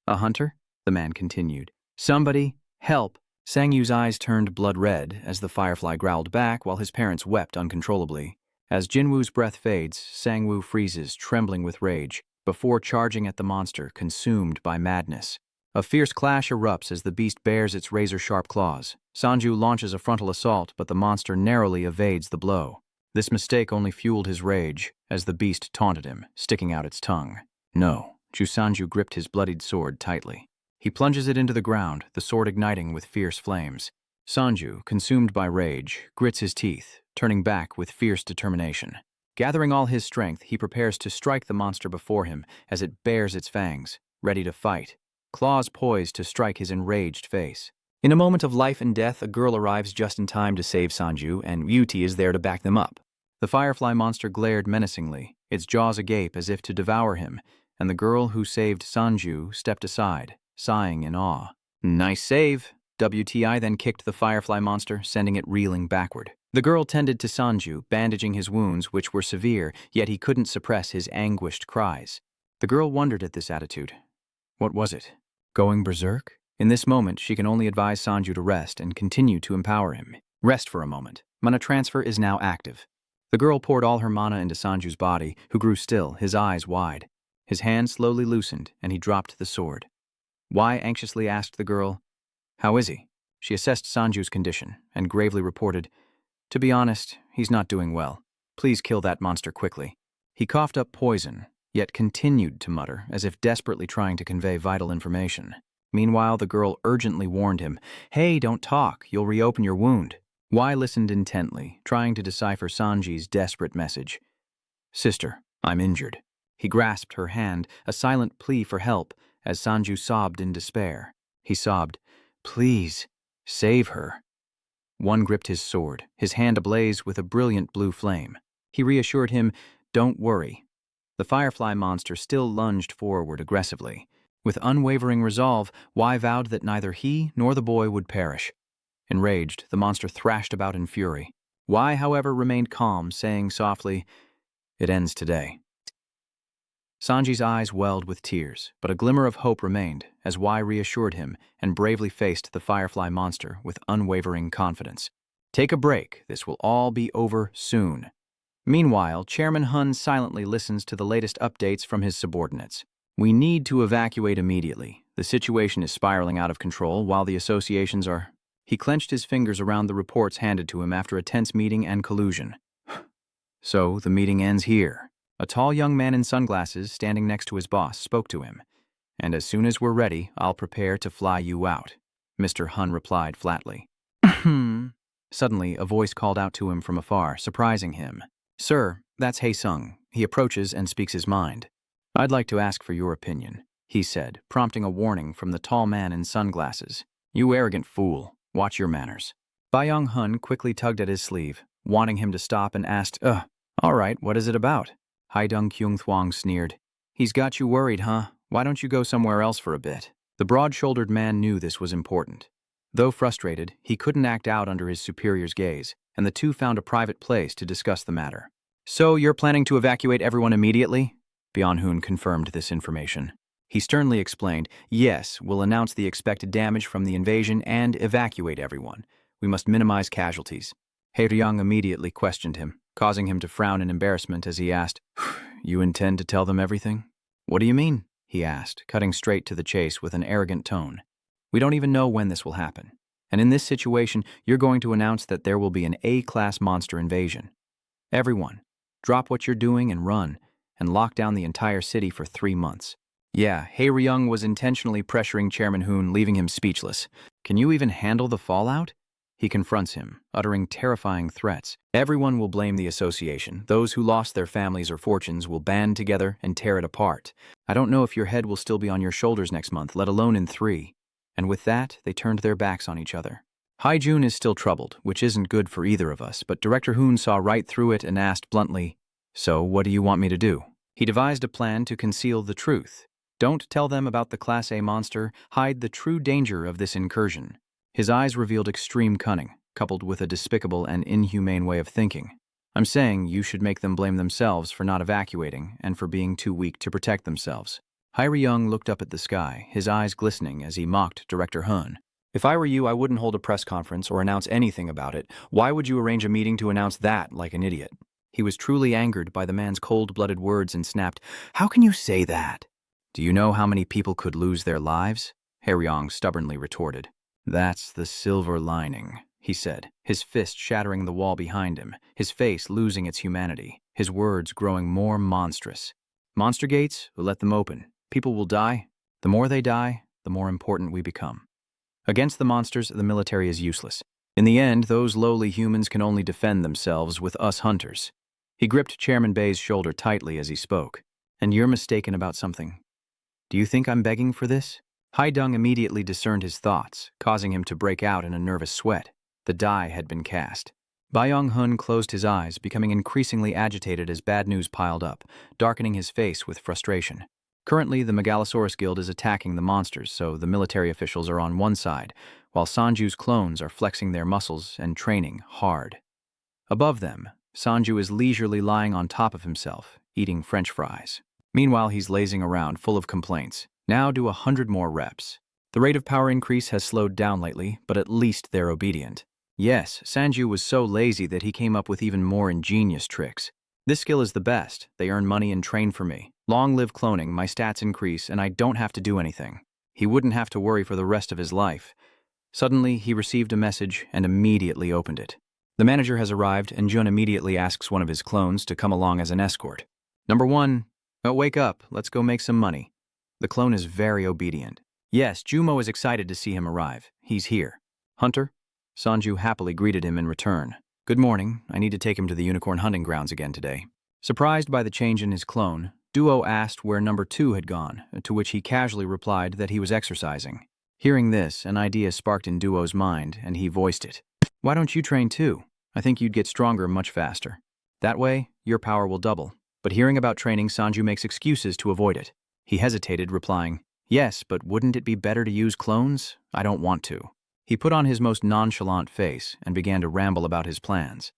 "A hunter?" the man continued. "Somebody, help!" Sang-woo's eyes turned blood red as the firefly growled back while his parents wept uncontrollably. As Jinwoo's breath fades, Sang-woo freezes, trembling with rage, before charging at the monster, consumed by madness. A fierce clash erupts as the beast bares its razor-sharp claws. Sanju launches a frontal assault, but the monster narrowly evades the blow. This mistake only fueled his rage, as the beast taunted him, sticking out its tongue. "No." Sanju gripped his bloodied sword tightly. He plunges it into the ground, the sword igniting with fierce flames. Sanju, consumed by rage, grits his teeth, turning back with fierce determination. Gathering all his strength, he prepares to strike the monster before him as it bares its fangs, ready to fight, claws poised to strike his enraged face. In a moment of life and death, a girl arrives just in time to save Sanju, and Yuti is there to back them up. The firefly monster glared menacingly, its jaws agape as if to devour him, and the girl who saved Sanju stepped aside, sighing in awe. "Nice save." WTI then kicked the firefly monster, sending it reeling backward. The girl tended to Sanju, bandaging his wounds, which were severe, yet he couldn't suppress his anguished cries. The girl wondered at this attitude. What was it? Going berserk? In this moment, she can only advise Sanju to rest and continue to empower him. Rest for a moment. Mana transfer is now active. The girl poured all her mana into Sanju's body, who grew still, his eyes wide. His hand slowly loosened, and he dropped the sword. "Why?" anxiously asked the girl. "How is he?" She assessed Sanju's condition, and gravely reported, "To be honest, he's not doing well. Please kill that monster quickly." He coughed up poison, yet continued to mutter, as if desperately trying to convey vital information. Meanwhile, the girl urgently warned him, "Hey, don't talk, you'll reopen your wound." Wai listened intently, trying to decipher Sanji's desperate message. "Sister, I'm injured." He grasped her hand, a silent plea for help, as Sanju sobbed in despair. He sobbed, "Please, save her." One gripped his sword, his hand ablaze with a brilliant blue flame. He reassured him, "Don't worry." The firefly monster still lunged forward aggressively. With unwavering resolve, Y vowed that neither he nor the boy would perish. Enraged, the monster thrashed about in fury. Y, however, remained calm, saying softly, "It ends today." Sanji's eyes welled with tears, but a glimmer of hope remained as Y reassured him and bravely faced the firefly monster with unwavering confidence. "Take a break. This will all be over soon." Meanwhile, Chairman Hun silently listens to the latest updates from his subordinates. "We need to evacuate immediately. The situation is spiraling out of control while the associations are..." He clenched his fingers around the reports handed to him after a tense meeting and collusion. "So, the meeting ends here." A tall young man in sunglasses, standing next to his boss, spoke to him. "And as soon as we're ready, I'll prepare to fly you out," Mr. Hun replied flatly. Suddenly, a voice called out to him from afar, surprising him. "Sir, that's Hae-sung." He approaches and speaks his mind. "I'd like to ask for your opinion," he said, prompting a warning from the tall man in sunglasses. "You arrogant fool. Watch your manners." Byung-hun quickly tugged at his sleeve, wanting him to stop, and asked, "All right, what is it about?" Haidung-kyung-thwang sneered. "He's got you worried, huh? Why don't you go somewhere else for a bit?" The broad-shouldered man knew this was important. Though frustrated, he couldn't act out under his superior's gaze, and the two found a private place to discuss the matter. "So you're planning to evacuate everyone immediately?" Byung-hun confirmed this information. He sternly explained, "Yes, we'll announce the expected damage from the invasion and evacuate everyone. We must minimize casualties." Hae-ryung immediately questioned him, causing him to frown in embarrassment as he asked, "You intend to tell them everything?" "What do you mean?" he asked, cutting straight to the chase with an arrogant tone. "We don't even know when this will happen. And in this situation, you're going to announce that there will be an A-class monster invasion. Everyone, drop what you're doing and run, and lock down the entire city for 3 months." Yeah, Hae-ryung was intentionally pressuring Chairman Hoon, leaving him speechless. "Can you even handle the fallout?" He confronts him, uttering terrifying threats. "Everyone will blame the association. Those who lost their families or fortunes will band together and tear it apart. I don't know if your head will still be on your shoulders next month, let alone in 3. And with that, they turned their backs on each other. Hae-jun is still troubled, which isn't good for either of us, but Director Hoon saw right through it and asked bluntly, "So what do you want me to do?" He devised a plan to conceal the truth. Don't tell them about the Class A monster, hide the true danger of this incursion. His eyes revealed extreme cunning, coupled with a despicable and inhumane way of thinking. "I'm saying you should make them blame themselves for not evacuating and for being too weak to protect themselves." Hae-ryung looked up at the sky, his eyes glistening as he mocked Director Hun. "If I were you, I wouldn't hold a press conference or announce anything about it. Why would you arrange a meeting to announce that like an idiot?" He was truly angered by the man's cold-blooded words and snapped, "How can you say that?" "Do you know how many people could lose their lives?" Hae-ryung stubbornly retorted. "That's the silver lining," he said, his fist shattering the wall behind him, his face losing its humanity, his words growing more monstrous. "Monster gates? We'll let them open. People will die. The more they die, the more important we become. Against the monsters, the military is useless. In the end, those lowly humans can only defend themselves with us hunters." He gripped Chairman Bay's shoulder tightly as he spoke. "And you're mistaken about something. Do you think I'm begging for this?" Hae-dung immediately discerned his thoughts, causing him to break out in a nervous sweat. The die had been cast. Byung-hun closed his eyes, becoming increasingly agitated as bad news piled up, darkening his face with frustration. Currently, the Megalosaurus Guild is attacking the monsters, so the military officials are on one side, while Sanju's clones are flexing their muscles and training hard. Above them, Sanju is leisurely lying on top of himself, eating French fries. Meanwhile, he's lazing around, full of complaints. "Now do 100 more reps. The rate of power increase has slowed down lately, but at least they're obedient." Yes, Sanju was so lazy that he came up with even more ingenious tricks. "This skill is the best. They earn money and train for me. Long live cloning, my stats increase, and I don't have to do anything." He wouldn't have to worry for the rest of his life. Suddenly, he received a message and immediately opened it. The manager has arrived, and Jun immediately asks one of his clones to come along as an escort. "Number 1, wake up, let's go make some money." The clone is very obedient. Yes, Jumo is excited to see him arrive. He's here. "Hunter?" Sanju happily greeted him in return. "Good morning. I need to take him to the unicorn hunting grounds again today." Surprised by the change in his clone, Duo asked where number 2 had gone, to which he casually replied that he was exercising. Hearing this, an idea sparked in Duo's mind, and he voiced it. "Why don't you train too? I think you'd get stronger much faster." That way, your power will double. But hearing about training, Sanju makes excuses to avoid it. He hesitated, replying, "Yes, but wouldn't it be better to use clones? I don't want to." He put on his most nonchalant face and began to ramble about his plans.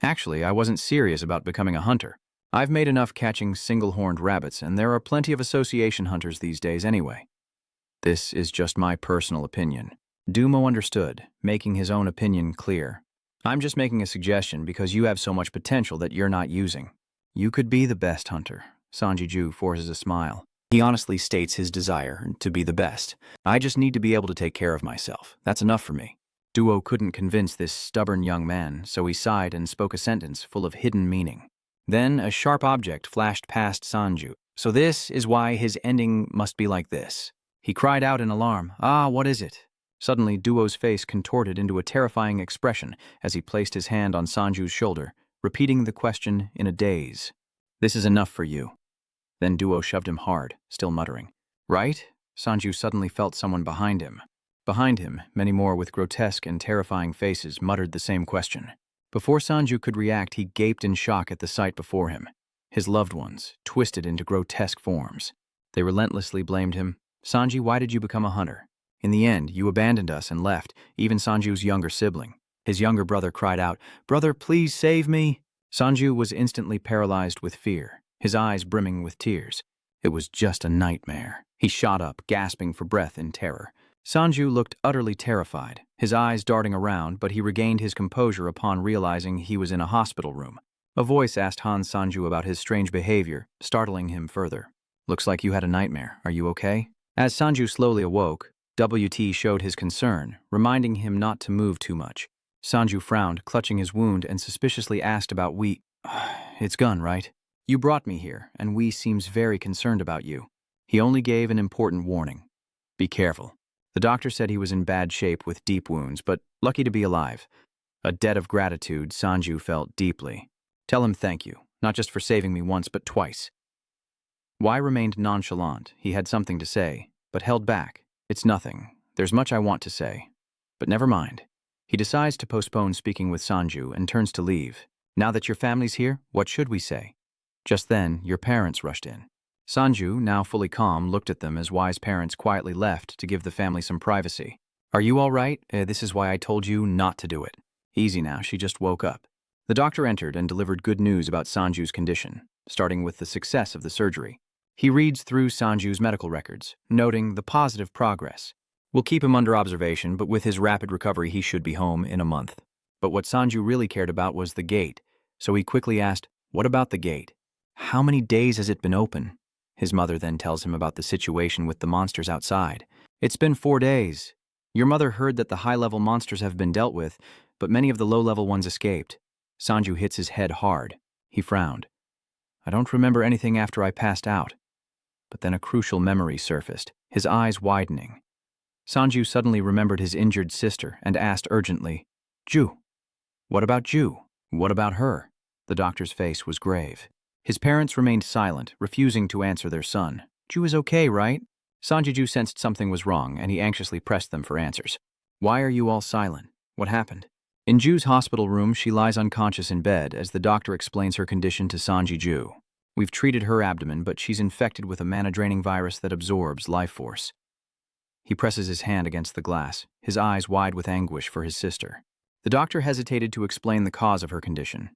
"Actually, I wasn't serious about becoming a hunter. I've made enough catching single-horned rabbits, and there are plenty of association hunters these days anyway. This is just my personal opinion." Dumo understood, making his own opinion clear. "I'm just making a suggestion because you have so much potential that you're not using. You could be the best hunter." Sanjiju forces a smile. He honestly states his desire to be the best. "I just need to be able to take care of myself. That's enough for me." Duo couldn't convince this stubborn young man, so he sighed and spoke a sentence full of hidden meaning. Then a sharp object flashed past Sanju. "So this is why his ending must be like this." He cried out in alarm. "Ah, what is it?" Suddenly, Duo's face contorted into a terrifying expression as he placed his hand on Sanju's shoulder, repeating the question in a daze. "This is enough for you." Then Duo shoved him hard, still muttering. "Right?" Sanju suddenly felt someone behind him. Behind him, many more with grotesque and terrifying faces muttered the same question. Before Sanju could react, he gaped in shock at the sight before him. His loved ones, twisted into grotesque forms. They relentlessly blamed him. "Sanji, why did you become a hunter? In the end, you abandoned us and left, even Sanju's younger sibling." His younger brother cried out, "Brother, please save me!" Sanju was instantly paralyzed with fear, his eyes brimming with tears. It was just a nightmare. He shot up, gasping for breath in terror. Sanju looked utterly terrified, his eyes darting around, but he regained his composure upon realizing he was in a hospital room. A voice asked Han Sanju about his strange behavior, startling him further. "Looks like you had a nightmare. Are you okay?" As Sanju slowly awoke, WT showed his concern, reminding him not to move too much. Sanju frowned, clutching his wound, and suspiciously asked about we. "It's Gun, right? You brought me here, and we seems very concerned about you." He only gave an important warning. "Be careful." The doctor said he was in bad shape with deep wounds, but lucky to be alive. A debt of gratitude Sanju felt deeply. "Tell him thank you, not just for saving me once, but twice." Y remained nonchalant. He had something to say, but held back. "It's nothing. There's much I want to say. But never mind." He decides to postpone speaking with Sanju and turns to leave. "Now that your family's here, what should we say?" Just then, your parents rushed in. Sanju, now fully calm, looked at them as Y's parents quietly left to give the family some privacy. "Are you all right? This is why I told you not to do it." "Easy now, she just woke up." The doctor entered and delivered good news about Sanju's condition, starting with the success of the surgery. He reads through Sanju's medical records, noting the positive progress. "We'll keep him under observation, but with his rapid recovery he should be home in a month." But what Sanju really cared about was the gate, so he quickly asked, "What about the gate? How many days has it been open?" His mother then tells him about the situation with the monsters outside. "It's been 4 days. Your mother heard that the high-level monsters have been dealt with, but many of the low-level ones escaped." Sanju hits his head hard. He frowned. "I don't remember anything after I passed out." But then a crucial memory surfaced, his eyes widening. Sanju suddenly remembered his injured sister and asked urgently, "Ju? What about Ju? What about her?" The doctor's face was grave. His parents remained silent, refusing to answer their son. "Ju is okay, right?" Sanjiju sensed something was wrong, and he anxiously pressed them for answers. "Why are you all silent? What happened?" In Ju's hospital room, she lies unconscious in bed as the doctor explains her condition to Sanjiju. "We've treated her abdomen, but she's infected with a mana-draining virus that absorbs life force." He presses his hand against the glass, his eyes wide with anguish for his sister. The doctor hesitated to explain the cause of her condition.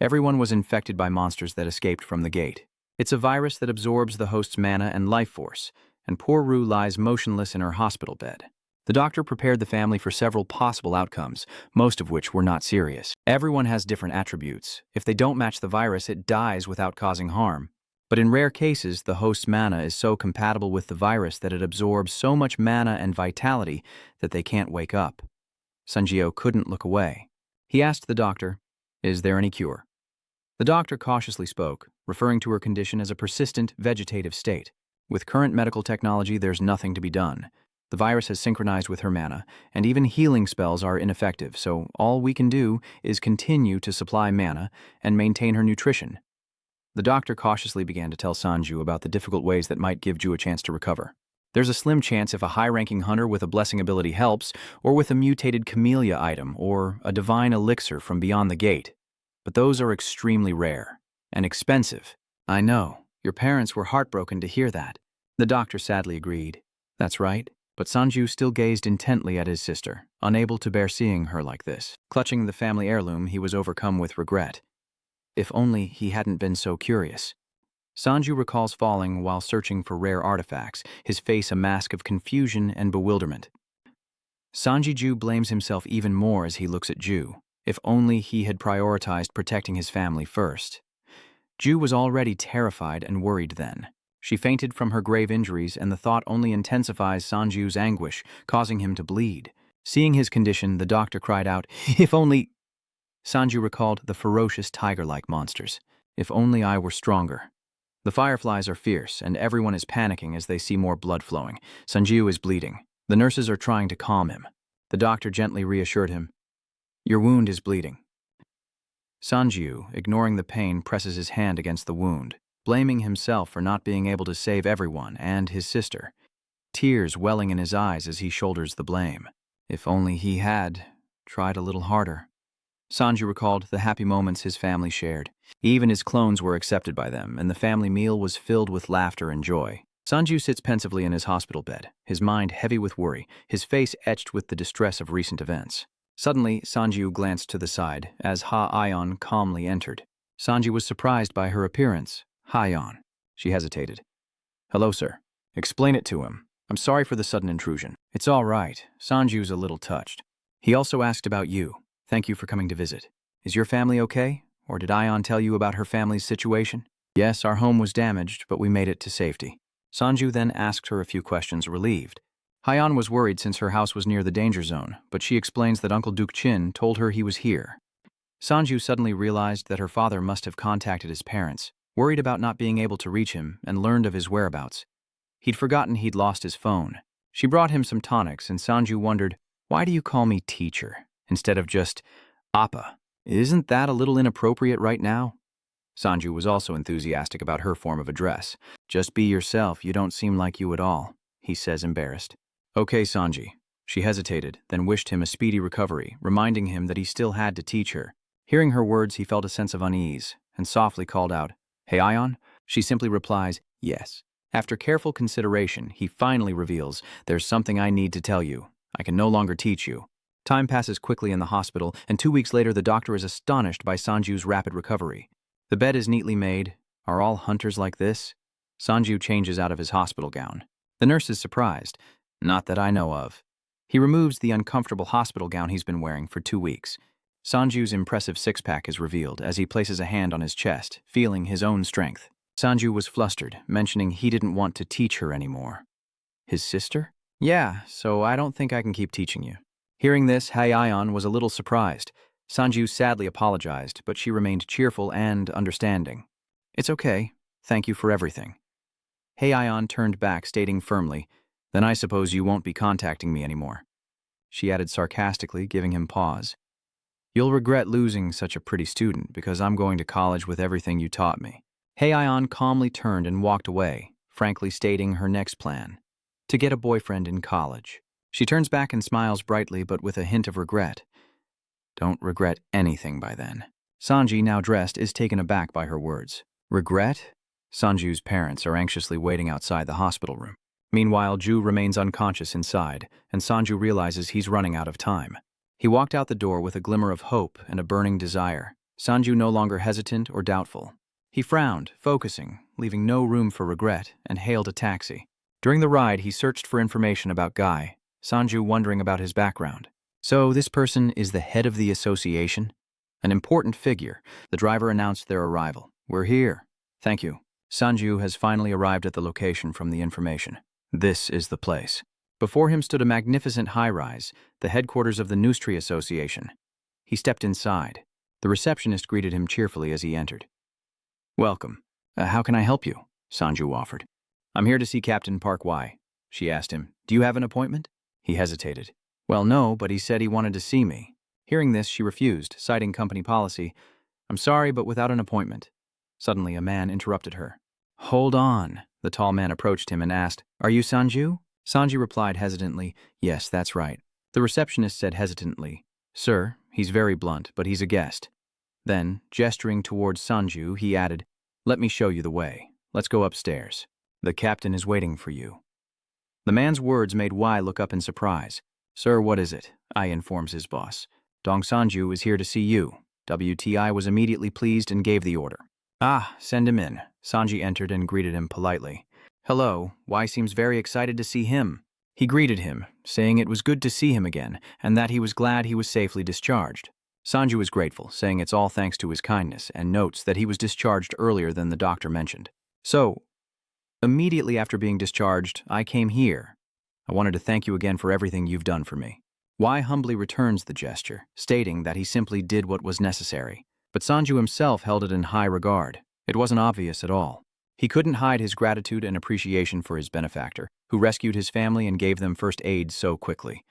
Everyone was infected by monsters that escaped from the gate. It's a virus that absorbs the host's mana and life force, and poor Rue lies motionless in her hospital bed. The doctor prepared the family for several possible outcomes, most of which were not serious. Everyone has different attributes. If they don't match the virus, it dies without causing harm. But in rare cases, the host's mana is so compatible with the virus that it absorbs so much mana and vitality that they can't wake up. Sanjio couldn't look away. He asked the doctor, "Is there any cure?" The doctor cautiously spoke, referring to her condition as a persistent vegetative state. "With current medical technology, there's nothing to be done. The virus has synchronized with her mana, and even healing spells are ineffective, so all we can do is continue to supply mana and maintain her nutrition." The doctor cautiously began to tell Sanju about the difficult ways that might give Ju a chance to recover. There's a slim chance if a high-ranking hunter with a blessing ability helps, or with a mutated camellia item, or a divine elixir from beyond the gate. but those are extremely rare and expensive. I know. Your parents were heartbroken to hear that. The doctor sadly agreed. That's right. But Sanju still gazed intently at his sister, unable to bear seeing her like this. Clutching the family heirloom, he was overcome with regret. If only he hadn't been so curious. Sanju recalls falling while searching for rare artifacts, his face a mask of confusion and bewilderment. Sanji-ju blames himself even more as he looks at Ju. If only he had prioritized protecting his family first. Ju was already terrified and worried then. She fainted from her grave injuries, and the thought only intensifies Sanju's anguish, causing him to bleed. Seeing his condition, the doctor cried out, "If only—" Sanju recalled the ferocious tiger-like monsters. If only I were stronger. The fireflies are fierce, and everyone is panicking as they see more blood flowing. Sanju is bleeding. The nurses are trying to calm him. The doctor gently reassured him, "Your wound is bleeding." Sanju, ignoring the pain, presses his hand against the wound, blaming himself for not being able to save everyone and his sister. Tears welling in his eyes as he shoulders the blame. If only he had tried a little harder. Sanju recalled the happy moments his family shared. Even his clones were accepted by them, and the family meal was filled with laughter and joy. Sanju sits pensively in his hospital bed, his mind heavy with worry, his face etched with the distress of recent events. Suddenly, Sanju glanced to the side as Ha-Ayeon calmly entered. Sanju was surprised by her appearance. Ha-Ayeon. She hesitated. "Hello, sir." "Explain it to him. I'm sorry for the sudden intrusion." "It's all right." Sanju's a little touched. "He also asked about you. Thank you for coming to visit. Is your family okay? Or did Ayeon tell you about her family's situation?" "Yes, our home was damaged, but we made it to safety." Sanju then asked her a few questions, relieved. Ayeon was worried since her house was near the danger zone, but she explains that Uncle Duke Chin told her he was here. Sanju suddenly realized that her father must have contacted his parents, worried about not being able to reach him, and learned of his whereabouts. He'd forgotten he'd lost his phone. She brought him some tonics, and Sanju wondered, "Why do you call me teacher instead of just Appa? Isn't that a little inappropriate right now?" Sanju was also enthusiastic about her form of address. "Just be yourself, you don't seem like you at all," he says, embarrassed. "Okay, Sanji." She hesitated, then wished him a speedy recovery, reminding him that he still had to teach her. Hearing her words, he felt a sense of unease, and softly called out, "Hey, Ayeon?" She simply replies, "Yes." After careful consideration, he finally reveals, "There's something I need to tell you. I can no longer teach you." Time passes quickly in the hospital, and 2 weeks later the doctor is astonished by Sanju's rapid recovery. The bed is neatly made. Are all hunters like this? Sanju changes out of his hospital gown. The nurse is surprised. Not that I know of. He removes the uncomfortable hospital gown he's been wearing for 2 weeks. Sanju's impressive six-pack is revealed as he places a hand on his chest, feeling his own strength. Sanju was flustered, mentioning he didn't want to teach her anymore. His sister? "Yeah, so I don't think I can keep teaching you." Hearing this, Ayeon was a little surprised. Sanju sadly apologized, but she remained cheerful and understanding. "It's okay. Thank you for everything." Ayeon turned back, stating firmly, "Then I suppose you won't be contacting me anymore." She added sarcastically, giving him pause. "You'll regret losing such a pretty student because I'm going to college with everything you taught me." Ayeon calmly turned and walked away, frankly stating her next plan: to get a boyfriend in college. She turns back and smiles brightly, but with a hint of regret. Don't regret anything by then. Sanji, now dressed, is taken aback by her words. Regret? Sanju's parents are anxiously waiting outside the hospital room. Meanwhile, Ju remains unconscious inside, and Sanju realizes he's running out of time. He walked out the door with a glimmer of hope and a burning desire. Sanju no longer hesitant or doubtful. He frowned, focusing, leaving no room for regret, and hailed a taxi. During the ride, he searched for information about Guy, Sanju wondering about his background. So this person is the head of the association? An important figure. The driver announced their arrival. "We're here." "Thank you." Sanju has finally arrived at the location from the information. This is the place. Before him stood a magnificent high-rise, the headquarters of the Nustri Association. He stepped inside. The receptionist greeted him cheerfully as he entered. "Welcome. How can I help you?" Sanju offered. "I'm here to see Captain Park Y." She asked him, "Do you have an appointment?" He hesitated. "Well, no, but he said he wanted to see me." Hearing this, she refused, citing company policy. "I'm sorry, but without an appointment." Suddenly, a man interrupted her. "Hold on." The tall man approached him and asked, "Are you Sanju?" Sanju replied hesitantly, "Yes, that's right." The receptionist said hesitantly, "Sir, he's very blunt, but he's a guest." Then, gesturing towards Sanju, he added, "Let me show you the way. Let's go upstairs. The captain is waiting for you." The man's words made Y look up in surprise. "Sir, what is it?" I informs his boss. "Dong Sanju is here to see you." WTI was immediately pleased and gave the order. "Ah, send him in." Sanji entered and greeted him politely. "Hello." Y seems very excited to see him. He greeted him, saying it was good to see him again and that he was glad he was safely discharged. Sanju was grateful, saying it's all thanks to his kindness, and notes that he was discharged earlier than the doctor mentioned. "So, immediately after being discharged, I came here. I wanted to thank you again for everything you've done for me." Y humbly returns the gesture, stating that he simply did what was necessary. But Sanju himself held it in high regard. It wasn't obvious at all. He couldn't hide his gratitude and appreciation for his benefactor, who rescued his family and gave them first aid so quickly.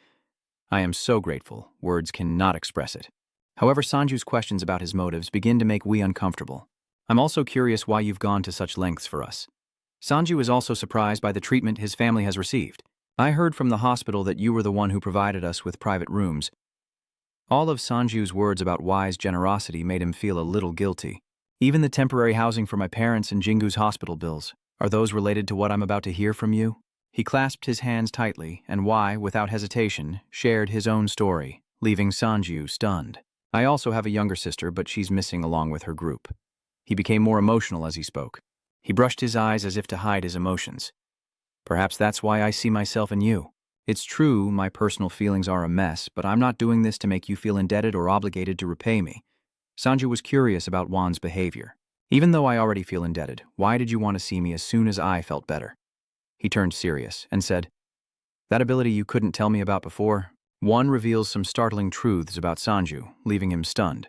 I am so grateful, words cannot express it. However, Sanju's questions about his motives begin to make we uncomfortable. "I'm also curious why you've gone to such lengths for us." Sanju is also surprised by the treatment his family has received. "I heard from the hospital that you were the one who provided us with private rooms." All of Sanju's words about Y's generosity made him feel a little guilty. "Even the temporary housing for my parents and Jingu's hospital bills, are those related to what I'm about to hear from you?" He clasped his hands tightly, and Y, without hesitation, shared his own story, leaving Sanju stunned. "I also have a younger sister, but she's missing along with her group." He became more emotional as he spoke. He brushed his eyes as if to hide his emotions. "Perhaps that's why I see myself in you. It's true, my personal feelings are a mess, but I'm not doing this to make you feel indebted or obligated to repay me." Sanju was curious about Juan's behavior. "Even though I already feel indebted, why did you want to see me as soon as I felt better?" He turned serious and said, "That ability you couldn't tell me about before." Juan reveals some startling truths about Sanju, leaving him stunned.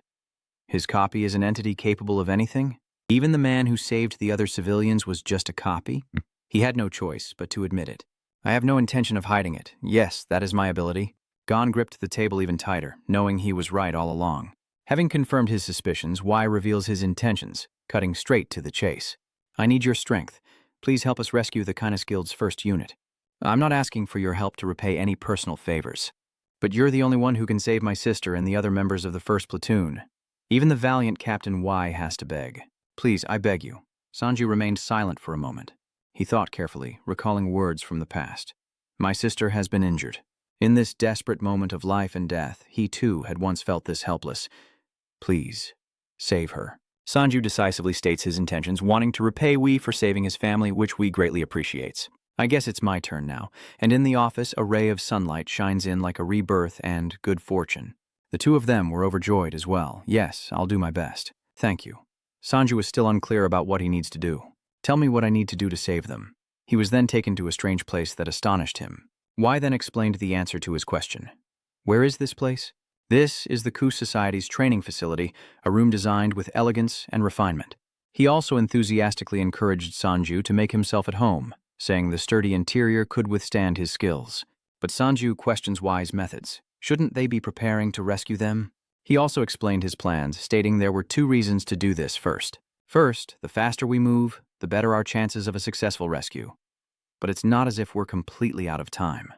His copy is an entity capable of anything? Even the man who saved the other civilians was just a copy? He had no choice but to admit it. "I have no intention of hiding it. Yes, that is my ability." Gon gripped the table even tighter, knowing he was right all along. Having confirmed his suspicions, Y reveals his intentions, cutting straight to the chase. "I need your strength. Please help us rescue the Kindness Guild's first unit. I'm not asking for your help to repay any personal favors, but you're the only one who can save my sister and the other members of the first platoon. Even the valiant Captain Y has to beg. Please, I beg you." Sanju remained silent for a moment. He thought carefully, recalling words from the past. "My sister has been injured." In this desperate moment of life and death, he too had once felt this helpless. "Please, save her." Sanju decisively states his intentions, wanting to repay We for saving his family, which We greatly appreciates. I guess it's my turn now, and in the office a ray of sunlight shines in like a rebirth and good fortune. The two of them were overjoyed as well. "Yes, I'll do my best. Thank you." Sanju is still unclear about what he needs to do. "Tell me what I need to do to save them." He was then taken to a strange place that astonished him. Y then explained the answer to his question. "Where is this place?" "This is the Ku Society's training facility, a room designed with elegance and refinement." He also enthusiastically encouraged Sanju to make himself at home, saying the sturdy interior could withstand his skills. But Sanju questions Y's methods. Shouldn't they be preparing to rescue them? He also explained his plans, stating there were 2 reasons to do this first. First, the faster we move, the better our chances of a successful rescue. But it's not as if we're completely out of time.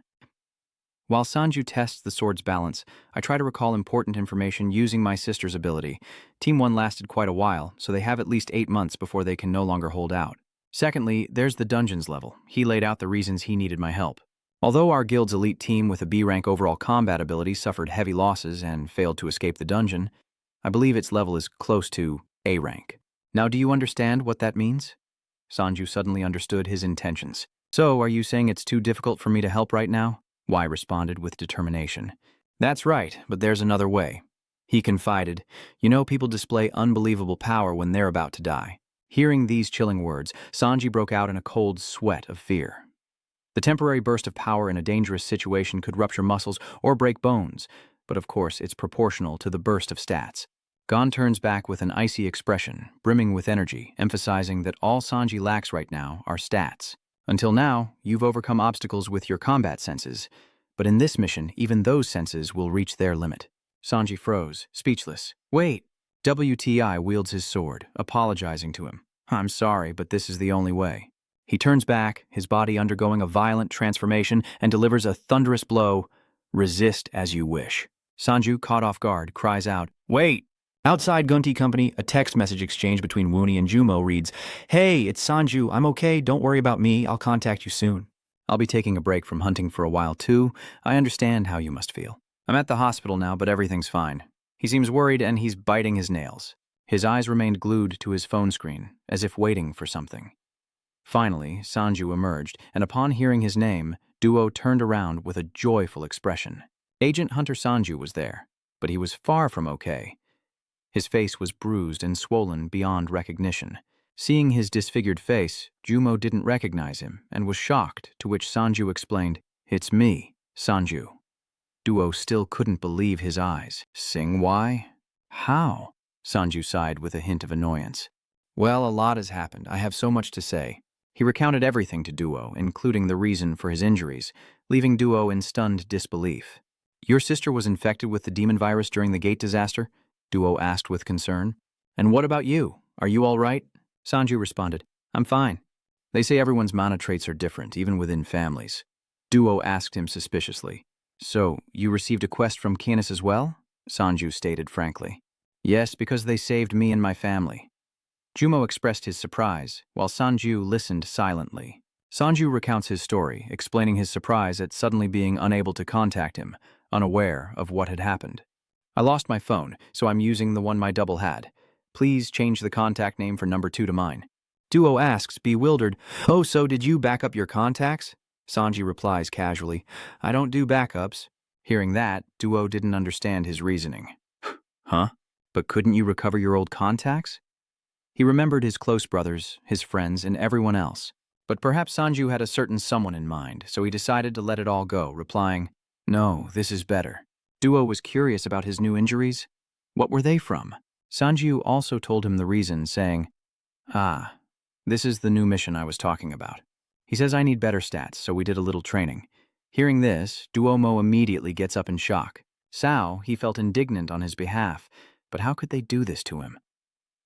While Sanju tests the sword's balance, I try to recall important information using my sister's ability. Team 1 lasted quite a while, so they have at least 8 months before they can no longer hold out. Secondly, there's the dungeons level. He laid out the reasons he needed my help. Although our guild's elite team with a B-rank overall combat ability suffered heavy losses and failed to escape the dungeon, I believe its level is close to A rank. Now, do you understand what that means? Sanju suddenly understood his intentions. "So, are you saying it's too difficult for me to help right now?" Y responded with determination. "That's right, but there's another way." He confided, "You know, people display unbelievable power when they're about to die." Hearing these chilling words, Sanji broke out in a cold sweat of fear. The temporary burst of power in a dangerous situation could rupture muscles or break bones, but of course it's proportional to the burst of stats. Gon turns back with an icy expression, brimming with energy, emphasizing that all Sanji lacks right now are stats. Until now, you've overcome obstacles with your combat senses, but in this mission, even those senses will reach their limit. Sanji froze, speechless. "Wait!" WTI wields his sword, apologizing to him. "I'm sorry, but this is the only way." He turns back, his body undergoing a violent transformation, and delivers a thunderous blow. "Resist as you wish." Sanju, caught off guard, cries out, "Wait!" Outside Gunty Company, a text message exchange between Wooney and Jumo reads, "Hey, it's Sanju. I'm okay. Don't worry about me. I'll contact you soon. I'll be taking a break from hunting for a while, too. I understand how you must feel. I'm at the hospital now, but everything's fine." He seems worried and he's biting his nails. His eyes remained glued to his phone screen, as if waiting for something. Finally, Sanju emerged, and upon hearing his name, Duo turned around with a joyful expression. Agent Hunter Sanju was there, but he was far from okay. His face was bruised and swollen beyond recognition. Seeing his disfigured face, Jumo didn't recognize him and was shocked, to which Sanju explained, "It's me, Sanju." Duo still couldn't believe his eyes. "Sing why? How?" Sanju sighed with a hint of annoyance. "Well, a lot has happened. I have so much to say." He recounted everything to Duo, including the reason for his injuries, leaving Duo in stunned disbelief. "Your sister was infected with the demon virus during the gate disaster?" Duo asked with concern. "And what about you? Are you all right?" Sanju responded, "I'm fine. They say everyone's mana traits are different, even within families." Duo asked him suspiciously, "So, you received a quest from Canis as well?" Sanju stated frankly. "Yes, because they saved me and my family." Jumo expressed his surprise, while Sanju listened silently. Sanju recounts his story, explaining his surprise at suddenly being unable to contact him, unaware of what had happened. "I lost my phone, so I'm using the one my double had. Please change the contact name for number 2 to mine." Duo asks, bewildered, "Oh, so did you back up your contacts?" Sanji replies casually, "I don't do backups." Hearing that, Duo didn't understand his reasoning. "Huh? But couldn't you recover your old contacts?" He remembered his close brothers, his friends, and everyone else. But perhaps Sanju had a certain someone in mind, so he decided to let it all go, replying, "No, this is better." Duo was curious about his new injuries. What were they from? Sanju also told him the reason, saying, "Ah, this is the new mission I was talking about. He says I need better stats, so we did a little training." Hearing this, Duomo immediately gets up in shock. Sao, he felt indignant on his behalf, but how could they do this to him?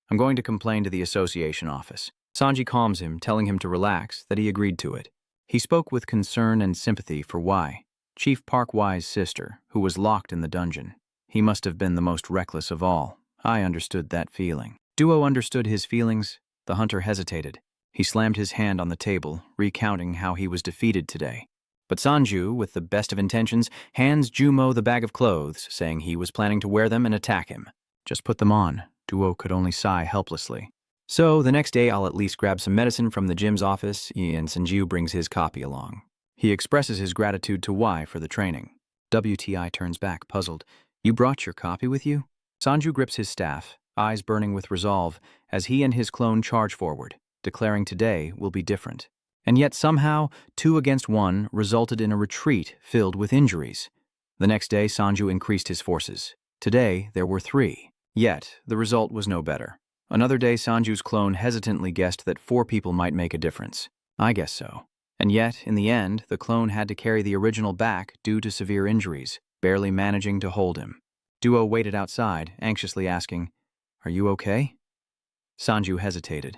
"I'm going to complain to the association office." Sanji calms him, telling him to relax, that he agreed to it. He spoke with concern and sympathy for Y, Chief Park Y's sister, who was locked in the dungeon. He must have been the most reckless of all. I understood that feeling. Duo understood his feelings. The hunter hesitated. He slammed his hand on the table, recounting how he was defeated today. But Sanju, with the best of intentions, hands Jumo the bag of clothes, saying he was planning to wear them and attack him. "Just put them on." Duo could only sigh helplessly. "So, the next day I'll at least grab some medicine from the gym's office," and Sanju brings his copy along. He expresses his gratitude to Y for the training. WTI turns back, puzzled. "You brought your copy with you?" Sanju grips his staff, eyes burning with resolve, as he and his clone charge forward, declaring today will be different. And yet somehow, 2 against 1 resulted in a retreat filled with injuries. The next day, Sanju increased his forces. Today, there were 3. Yet, the result was no better. Another day, Sanju's clone hesitantly guessed that 4 people might make a difference. I guess so. And yet, in the end, the clone had to carry the original back due to severe injuries, barely managing to hold him. Duo waited outside, anxiously asking, "Are you okay?" Sanju hesitated.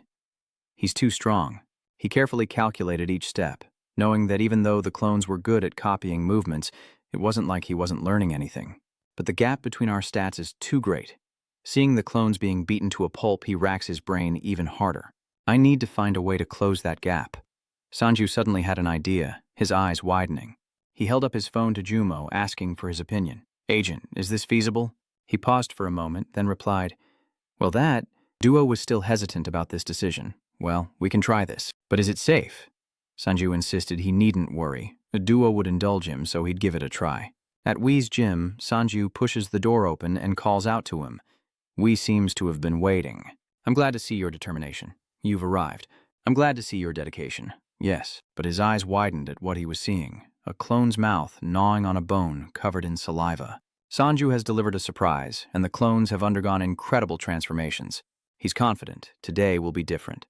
He's too strong. He carefully calculated each step, knowing that even though the clones were good at copying movements, it wasn't like he wasn't learning anything. But the gap between our stats is too great. Seeing the clones being beaten to a pulp, he racks his brain even harder. I need to find a way to close that gap. Sanju suddenly had an idea, his eyes widening. He held up his phone to Jumo, asking for his opinion. "Agent, is this feasible?" He paused for a moment, then replied, "Well, that..." Duo was still hesitant about this decision. "Well, we can try this. But is it safe?" Sanju insisted he needn't worry. Duo would indulge him, so he'd give it a try. At Wee's gym, Sanju pushes the door open and calls out to him. Wee seems to have been waiting. "I'm glad to see your determination. You've arrived. I'm glad to see your dedication." Yes, but his eyes widened at what he was seeing. A clone's mouth gnawing on a bone covered in saliva. Sanju has delivered a surprise, and the clones have undergone incredible transformations. He's confident. Today will be different.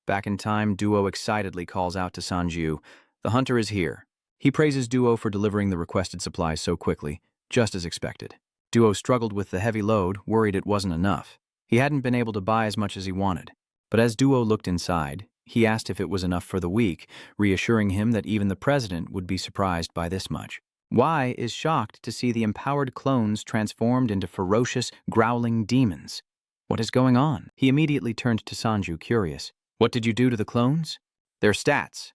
Back in time, Duo excitedly calls out to Sanju, "The hunter is here." He praises Duo for delivering the requested supplies so quickly, just as expected. Duo struggled with the heavy load, worried it wasn't enough. He hadn't been able to buy as much as he wanted. But as Duo looked inside, he asked if it was enough for the week, reassuring him that even the president would be surprised by this much. Y is shocked to see the empowered clones transformed into ferocious, growling demons. What is going on? He immediately turned to Sanju, curious. What did you do to the clones? Their stats.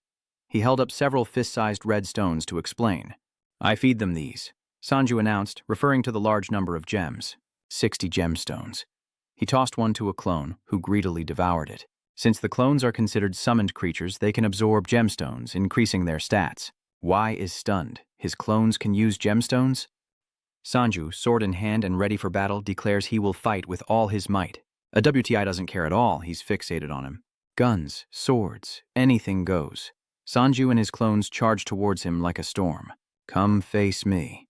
He held up several fist-sized red stones to explain. I feed them these, Sanju announced, referring to the large number of gems. 60 gemstones. He tossed one to a clone, who greedily devoured it. Since the clones are considered summoned creatures, they can absorb gemstones, increasing their stats. Y is stunned. His clones can use gemstones? Sanju, sword in hand and ready for battle, declares he will fight with all his might. A WTI doesn't care at all, he's fixated on him. Guns, swords, anything goes. Sanju and his clones charge towards him like a storm. Come face me.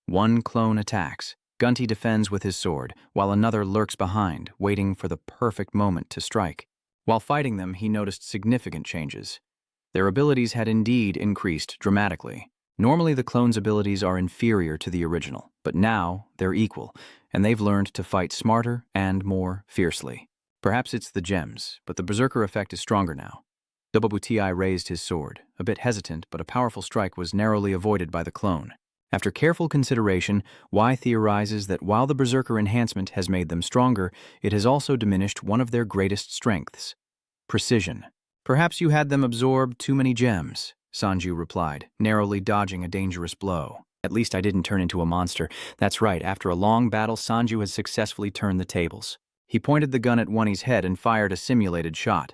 One clone attacks. Gunty defends with his sword, while another lurks behind, waiting for the perfect moment to strike. While fighting them, he noticed significant changes. Their abilities had indeed increased dramatically. Normally, the clones' abilities are inferior to the original, but now they're equal, and they've learned to fight smarter and more fiercely. Perhaps it's the gems, but the berserker effect is stronger now. WTI raised his sword, a bit hesitant, but a powerful strike was narrowly avoided by the clone. After careful consideration, Y theorizes that while the berserker enhancement has made them stronger, it has also diminished one of their greatest strengths: precision. Perhaps you had them absorb too many gems, Sanju replied, narrowly dodging a dangerous blow. At least I didn't turn into a monster. That's right, after a long battle, Sanju has successfully turned the tables. He pointed the gun at Wonnie's head and fired a simulated shot.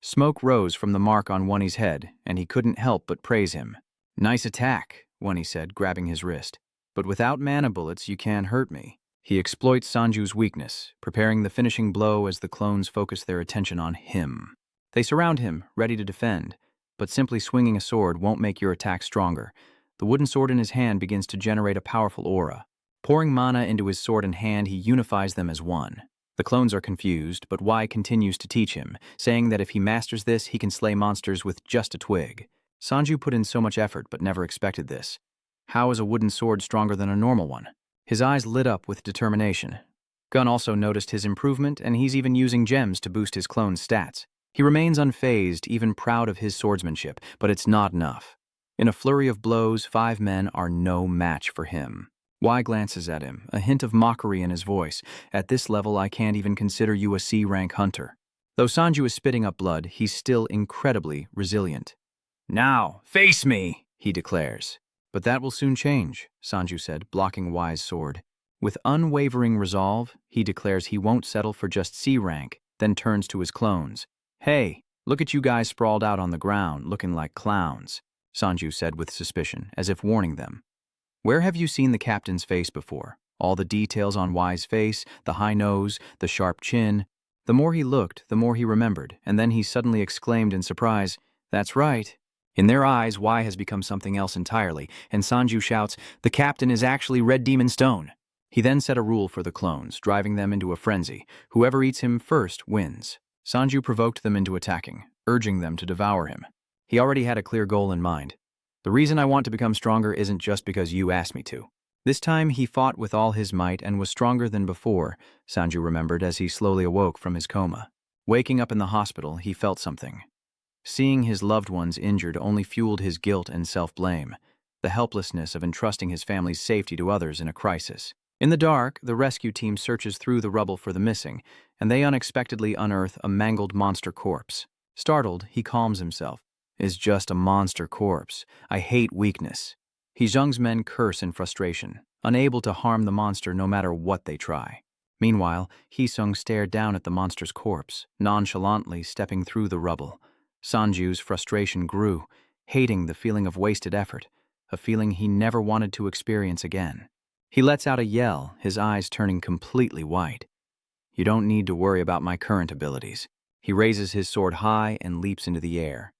Smoke rose from the mark on Wonnie's head, and he couldn't help but praise him. Nice attack, Wonnie said, grabbing his wrist. But without mana bullets, you can't hurt me. He exploits Sanju's weakness, preparing the finishing blow as the clones focus their attention on him. They surround him, ready to defend, but simply swinging a sword won't make your attack stronger. The wooden sword in his hand begins to generate a powerful aura. Pouring mana into his sword and hand, he unifies them as one. The clones are confused, but Y continues to teach him, saying that if he masters this, he can slay monsters with just a twig. Sanju put in so much effort, but never expected this. How is a wooden sword stronger than a normal one? His eyes lit up with determination. Gun also noticed his improvement, and he's even using gems to boost his clone's stats. He remains unfazed, even proud of his swordsmanship, but it's not enough. In a flurry of blows, 5 men are no match for him. Y glances at him, a hint of mockery in his voice. At this level, I can't even consider you a C-rank hunter. Though Sanju is spitting up blood, he's still incredibly resilient. Now, face me, he declares. But that will soon change, Sanju said, blocking Y's sword. With unwavering resolve, he declares he won't settle for just C-rank, then turns to his clones. Hey, look at you guys sprawled out on the ground, looking like clowns, Sanju said with suspicion, as if warning them. Where have you seen the captain's face before? All the details on Y's face, the high nose, the sharp chin. The more he looked, the more he remembered, and then he suddenly exclaimed in surprise, "That's right." In their eyes, Y has become something else entirely, and Sanju shouts, "The captain is actually Red Demon Stone." He then set a rule for the clones, driving them into a frenzy. Whoever eats him first wins. Sanju provoked them into attacking, urging them to devour him. He already had a clear goal in mind. The reason I want to become stronger isn't just because you asked me to. This time he fought with all his might and was stronger than before, Sanju remembered as he slowly awoke from his coma. Waking up in the hospital, he felt something. Seeing his loved ones injured only fueled his guilt and self-blame, the helplessness of entrusting his family's safety to others in a crisis. In the dark, the rescue team searches through the rubble for the missing, and they unexpectedly unearth a mangled monster corpse. Startled, he calms himself. It's just a monster corpse. I hate weakness. Heejung's men curse in frustration, unable to harm the monster no matter what they try. Meanwhile, Heesung stared down at the monster's corpse, nonchalantly stepping through the rubble. Sanju's frustration grew, hating the feeling of wasted effort, a feeling he never wanted to experience again. He lets out a yell, his eyes turning completely white. You don't need to worry about my current abilities. He raises his sword high and leaps into the air.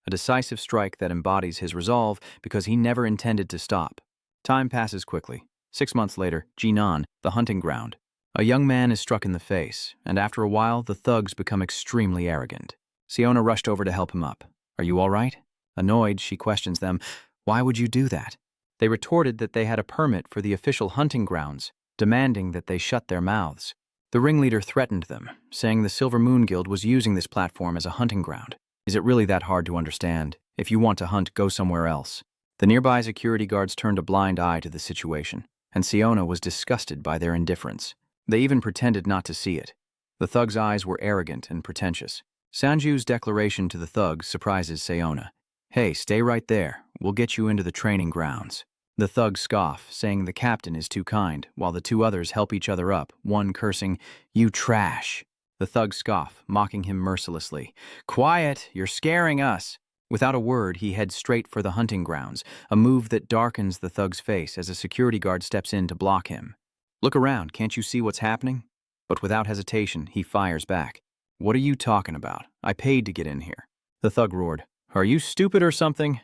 A decisive strike that embodies his resolve because he never intended to stop. Time passes quickly. 6 months later, Jinan, the hunting ground. A young man is struck in the face, and after a while, the thugs become extremely arrogant. Siona rushed over to help him up. Are you all right? Annoyed, she questions them. Why would you do that? They retorted that they had a permit for the official hunting grounds, demanding that they shut their mouths. The ringleader threatened them, saying the Silver Moon Guild was using this platform as a hunting ground. Is it really that hard to understand? If you want to hunt, go somewhere else. The nearby security guards turned a blind eye to the situation, and Siona was disgusted by their indifference. They even pretended not to see it. The thug's eyes were arrogant and pretentious. Sanju's declaration to the thug surprises Siona. "Hey, stay right there. We'll get you into the training grounds." The thugs scoff, saying the captain is too kind, while the two others help each other up, one cursing, "You trash." The thugs scoff, mocking him mercilessly. "Quiet, you're scaring us." Without a word, he heads straight for the hunting grounds, a move that darkens the thug's face as a security guard steps in to block him. "Look around, can't you see what's happening?" But without hesitation, he fires back. "What are you talking about? I paid to get in here." The thug roared, "Are you stupid or something?"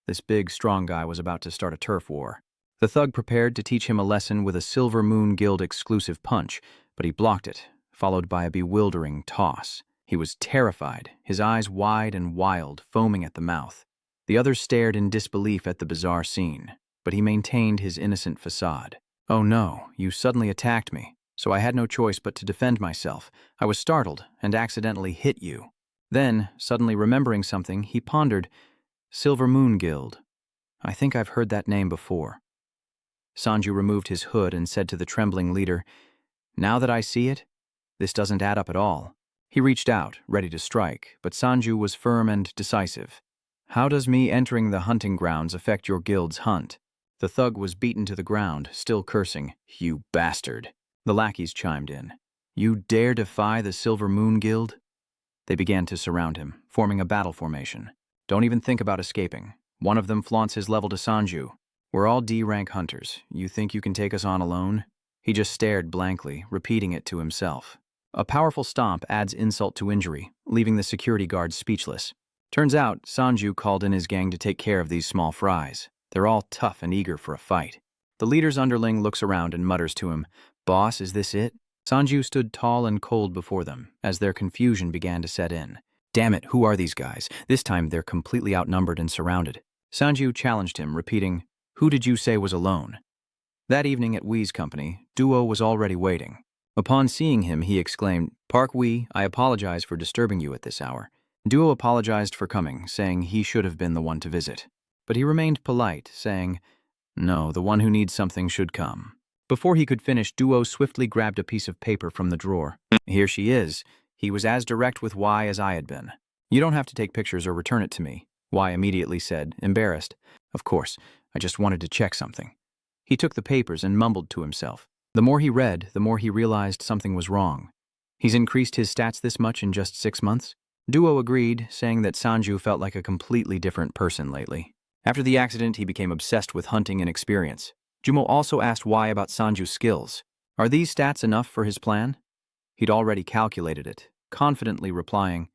This big, strong guy was about to start a turf war. The thug prepared to teach him a lesson with a Silver Moon Guild exclusive punch, but he blocked it, followed by a bewildering toss. He was terrified, his eyes wide and wild, foaming at the mouth. The others stared in disbelief at the bizarre scene, but he maintained his innocent facade. "Oh no, you suddenly attacked me, so I had no choice but to defend myself. I was startled and accidentally hit you." Then, suddenly remembering something, he pondered, "Silver Moon Guild. I think I've heard that name before." Sanju removed his hood and said to the trembling leader, "Now that I see it, this doesn't add up at all." He reached out, ready to strike, but Sanju was firm and decisive. "How does me entering the hunting grounds affect your guild's hunt?" The thug was beaten to the ground, still cursing, "You bastard." The lackeys chimed in. "You dare defy the Silver Moon Guild?" They began to surround him, forming a battle formation. "Don't even think about escaping. One of them flaunts his level to Sanju. We're all D-rank hunters. You think you can take us on alone?" He just stared blankly, repeating it to himself. A powerful stomp adds insult to injury, leaving the security guards speechless. Turns out, Sanju called in his gang to take care of these small fries. They're all tough and eager for a fight. The leader's underling looks around and mutters to him, "Boss, is this it?" Sanju stood tall and cold before them, as their confusion began to set in. "Damn it, who are these guys? This time they're completely outnumbered and surrounded." Sanju challenged him, repeating, "Who did you say was alone?" That evening at Wee's company, Duo was already waiting. Upon seeing him, he exclaimed, "Park Wee, I apologize for disturbing you at this hour." Duo apologized for coming, saying he should have been the one to visit. But he remained polite, saying, "No, the one who needs something should come." Before he could finish, Duo swiftly grabbed a piece of paper from the drawer. "Here she is." He was as direct with Y as I had been. "You don't have to take pictures or return it to me," Y immediately said, embarrassed. "Of course, I just wanted to check something." He took the papers and mumbled to himself. The more he read, the more he realized something was wrong. He's increased his stats this much in just 6 months? Duo agreed, saying that Sanju felt like a completely different person lately. After the accident, he became obsessed with hunting and experience. Jumo also asked why about Sanju's skills. Are these stats enough for his plan? He'd already calculated it, confidently replying,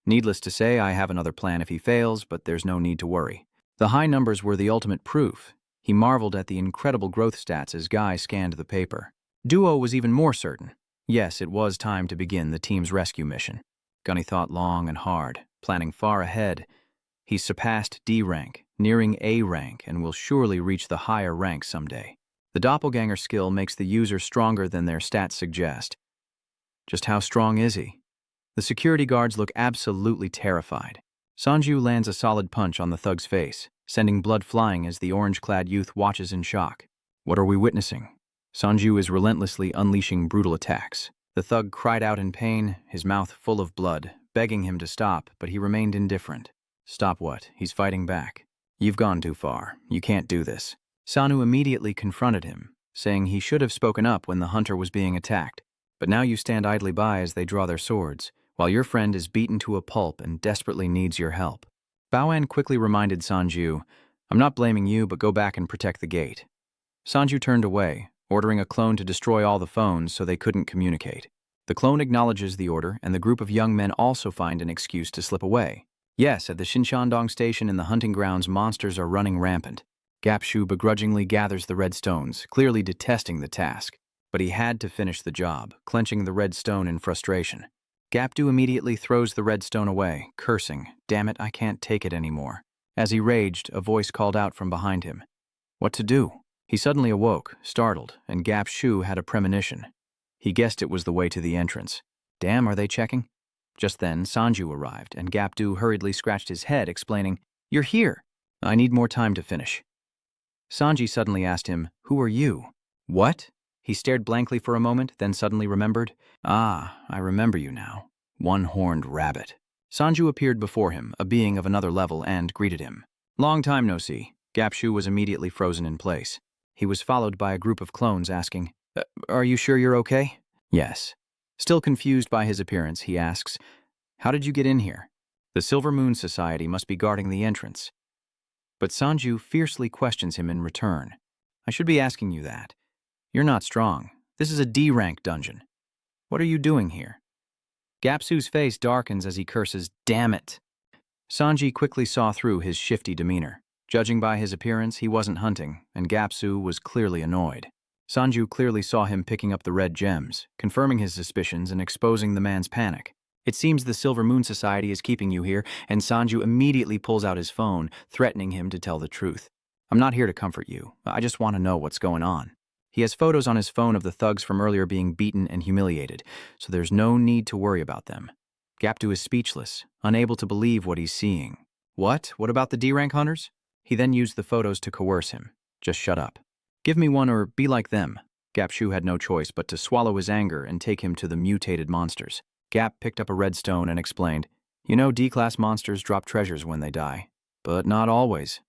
"Needless to say, I have another plan if he fails, but there's no need to worry." The high numbers were the ultimate proof. He marveled at the incredible growth stats as Guy scanned the paper. Duo was even more certain. Yes, it was time to begin the team's rescue mission. Gunny thought long and hard, planning far ahead. He's surpassed D rank, nearing A rank, and will surely reach the higher rank someday. The doppelganger skill makes the user stronger than their stats suggest. Just how strong is he? The security guards look absolutely terrified. Sanju lands a solid punch on the thug's face, sending blood flying as the orange-clad youth watches in shock. What are we witnessing? Sanju is relentlessly unleashing brutal attacks. The thug cried out in pain, his mouth full of blood, begging him to stop, but he remained indifferent. "Stop what? He's fighting back." "You've gone too far. You can't do this." Sanu immediately confronted him, saying he should have spoken up when the hunter was being attacked. "But now you stand idly by as they draw their swords, while your friend is beaten to a pulp and desperately needs your help." Baoan quickly reminded Sanju, "I'm not blaming you, but go back and protect the gate." Sanju turned away, ordering a clone to destroy all the phones so they couldn't communicate. The clone acknowledges the order, and the group of young men also find an excuse to slip away. Yes, at the Shinshandong station in the hunting grounds, monsters are running rampant. Gapshu begrudgingly gathers the red stones, clearly detesting the task. But he had to finish the job, clenching the red stone in frustration. Gapdu immediately throws the red stone away, cursing, "Damn it, I can't take it anymore." As he raged, a voice called out from behind him. What to do? He suddenly awoke, startled, and Gapshu had a premonition. He guessed it was the way to the entrance. Damn, are they checking? Just then, Sanju arrived, and Gapdu hurriedly scratched his head, explaining, "You're here." I need more time to finish. Sanji suddenly asked him, "Who are you?" "What?" He stared blankly for a moment, then suddenly remembered. "Ah, I remember you now. One-horned rabbit." Sanju appeared before him, a being of another level, and greeted him. "Long time no see." Gapshu was immediately frozen in place. He was followed by a group of clones asking, "Are you sure you're okay?" "Yes." Still confused by his appearance, he asks, "How did you get in here?" "The Silver Moon Society must be guarding the entrance." But Sanju fiercely questions him in return. "I should be asking you that. You're not strong. This is a D-rank dungeon. What are you doing here?" Gapsu's face darkens as he curses, "Damn it." Sanji quickly saw through his shifty demeanor. Judging by his appearance, he wasn't hunting, and Gapsu was clearly annoyed. Sanju clearly saw him picking up the red gems, confirming his suspicions and exposing the man's panic. "It seems the Silver Moon Society is keeping you here," and Sanju immediately pulls out his phone, threatening him to tell the truth. "I'm not here to comfort you. I just want to know what's going on." He has photos on his phone of the thugs from earlier being beaten and humiliated, so there's no need to worry about them. Gapdu is speechless, unable to believe what he's seeing. "What? What about the D-rank hunters?" He then used the photos to coerce him. "Just shut up. Give me one or be like them." Gapshu had no choice but to swallow his anger and take him to the mutated monsters. Gap picked up a red stone and explained, "You know D-class monsters drop treasures when they die, but not always."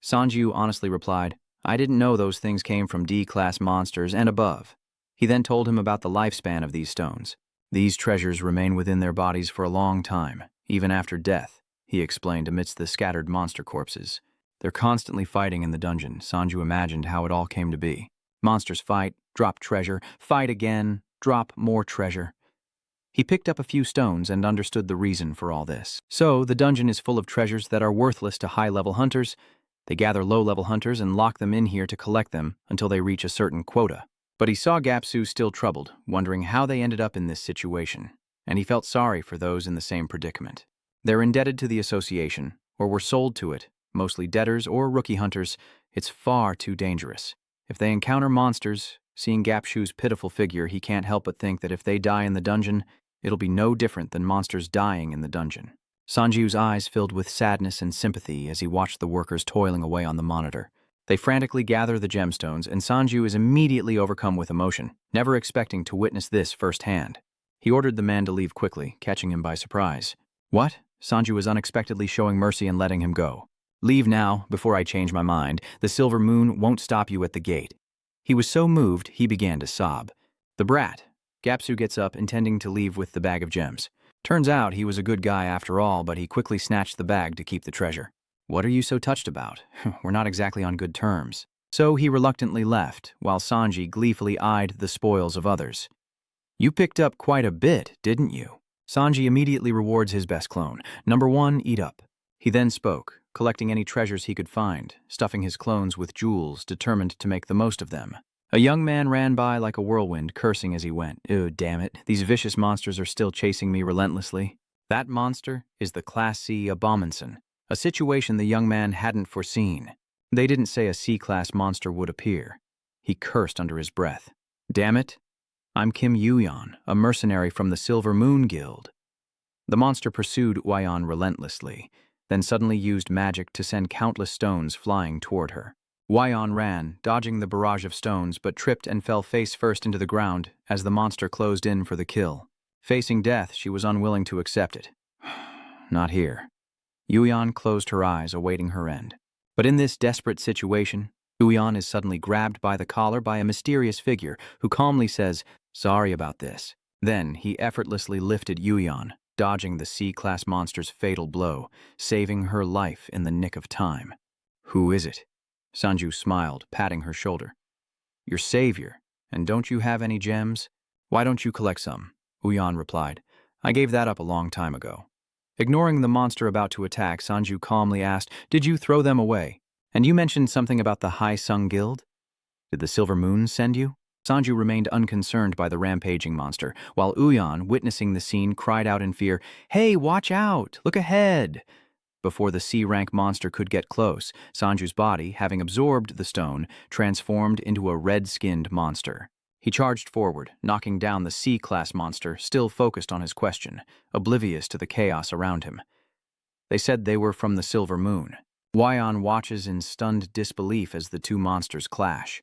Sanju honestly replied, "I didn't know those things came from D-class monsters and above." He then told him about the lifespan of these stones. "These treasures remain within their bodies for a long time, even after death," he explained amidst the scattered monster corpses. "They're constantly fighting in the dungeon." Sanju imagined how it all came to be. Monsters fight, drop treasure, fight again, drop more treasure. He picked up a few stones and understood the reason for all this. So, the dungeon is full of treasures that are worthless to high-level hunters. They gather low-level hunters and lock them in here to collect them until they reach a certain quota. But he saw Gapsu still troubled, wondering how they ended up in this situation, and he felt sorry for those in the same predicament. They're indebted to the association, or were sold to it, mostly debtors or rookie hunters. It's far too dangerous. If they encounter monsters, seeing Gapshu's pitiful figure, he can't help but think that if they die in the dungeon, it'll be no different than monsters dying in the dungeon. Sanju's eyes filled with sadness and sympathy as he watched the workers toiling away on the monitor. They frantically gather the gemstones, and Sanju is immediately overcome with emotion, never expecting to witness this firsthand. He ordered the man to leave quickly, catching him by surprise. "What?" Sanju was unexpectedly showing mercy and letting him go. "Leave now, before I change my mind. The Silver Moon won't stop you at the gate." He was so moved, he began to sob. "The brat." Gapsu gets up, intending to leave with the bag of gems. Turns out he was a good guy after all, but he quickly snatched the bag to keep the treasure. "What are you so touched about? We're not exactly on good terms." So he reluctantly left, while Sanji gleefully eyed the spoils of others. "You picked up quite a bit, didn't you?" Sanji immediately rewards his best clone. "Number 1, eat up." He then spoke, collecting any treasures he could find, stuffing his clones with jewels, determined to make the most of them. A young man ran by like a whirlwind, cursing as he went. "Oh, damn it, these vicious monsters are still chasing me relentlessly." That monster is the Class C Abominson, a situation the young man hadn't foreseen. They didn't say a C-class monster would appear. He cursed under his breath. "Damn it, I'm Kim Yuyan, a mercenary from the Silver Moon Guild." The monster pursued Huayan relentlessly, then suddenly used magic to send countless stones flying toward her. Huayan ran, dodging the barrage of stones, but tripped and fell face first into the ground as the monster closed in for the kill. Facing death, she was unwilling to accept it. Not here. Yuyan closed her eyes, awaiting her end. But in this desperate situation, Yuyan is suddenly grabbed by the collar by a mysterious figure who calmly says, "Sorry about this." Then he effortlessly lifted Yuyan, dodging the C-class monster's fatal blow, saving her life in the nick of time. "Who is it?" Sanju smiled, patting her shoulder. "Your savior. And don't you have any gems?" "Why don't you collect some?" Yuyan replied. "I gave that up a long time ago." Ignoring the monster about to attack, Sanju calmly asked, "Did you throw them away? And you mentioned something about the High Sung Guild? Did the Silver Moon send you?" Sanju remained unconcerned by the rampaging monster, while Yuyan, witnessing the scene, cried out in fear, "Hey, watch out! Look ahead!" Before the C-rank monster could get close, Sanju's body, having absorbed the stone, transformed into a red-skinned monster. He charged forward, knocking down the C-class monster, still focused on his question, oblivious to the chaos around him. "They said they were from the Silver Moon." Wyon watches in stunned disbelief as the two monsters clash.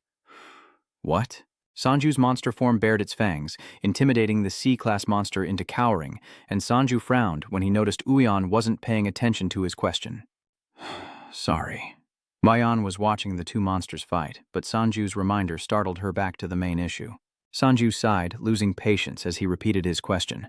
What? Sanju's monster form bared its fangs, intimidating the C-class monster into cowering, and Sanju frowned when he noticed Uyan wasn't paying attention to his question. Sorry. Wyon was watching the two monsters fight, but Sanju's reminder startled her back to the main issue. Sanju sighed, losing patience as he repeated his question.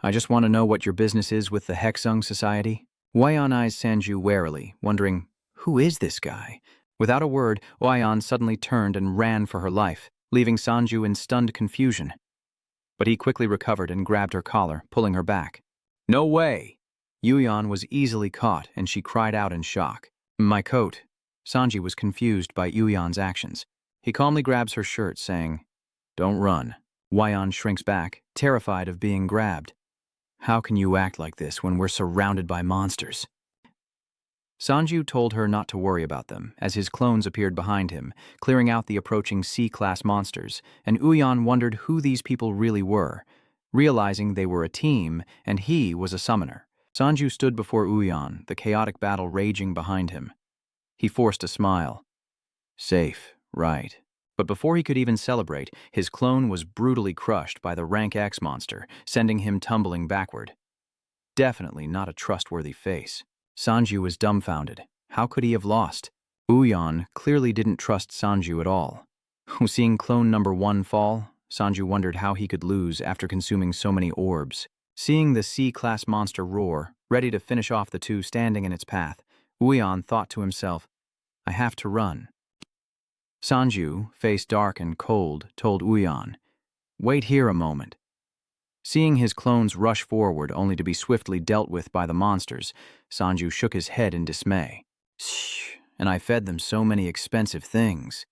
I just want to know what your business is with the Hexung Society. Wyon eyes Sanju warily, wondering, who is this guy? Without a word, Wyon suddenly turned and ran for her life, leaving Sanju in stunned confusion. But he quickly recovered and grabbed her collar, pulling her back. No way! Yuyan was easily caught, and she cried out in shock. My coat. Sanji was confused by Yuyan's actions. He calmly grabs her shirt, saying, Don't run. Wyon shrinks back, terrified of being grabbed. How can you act like this when we're surrounded by monsters? Sanju told her not to worry about them, as his clones appeared behind him, clearing out the approaching C-class monsters, and Uyan wondered who these people really were, realizing they were a team and he was a summoner. Sanju stood before Uyan, the chaotic battle raging behind him. He forced a smile. Safe, right. But before he could even celebrate, his clone was brutally crushed by the rank X monster, sending him tumbling backward. Definitely not a trustworthy face. Sanju was dumbfounded. How could he have lost? Uyan clearly didn't trust Sanju at all. Seeing clone number 1 fall, Sanju wondered how he could lose after consuming so many orbs. Seeing the C-class monster roar, ready to finish off the two standing in its path, Uyan thought to himself, I have to run. Sanju, face dark and cold, told Uyan, Wait here a moment. Seeing his clones rush forward only to be swiftly dealt with by the monsters, Sanju shook his head in dismay. Shh, and I fed them so many expensive things.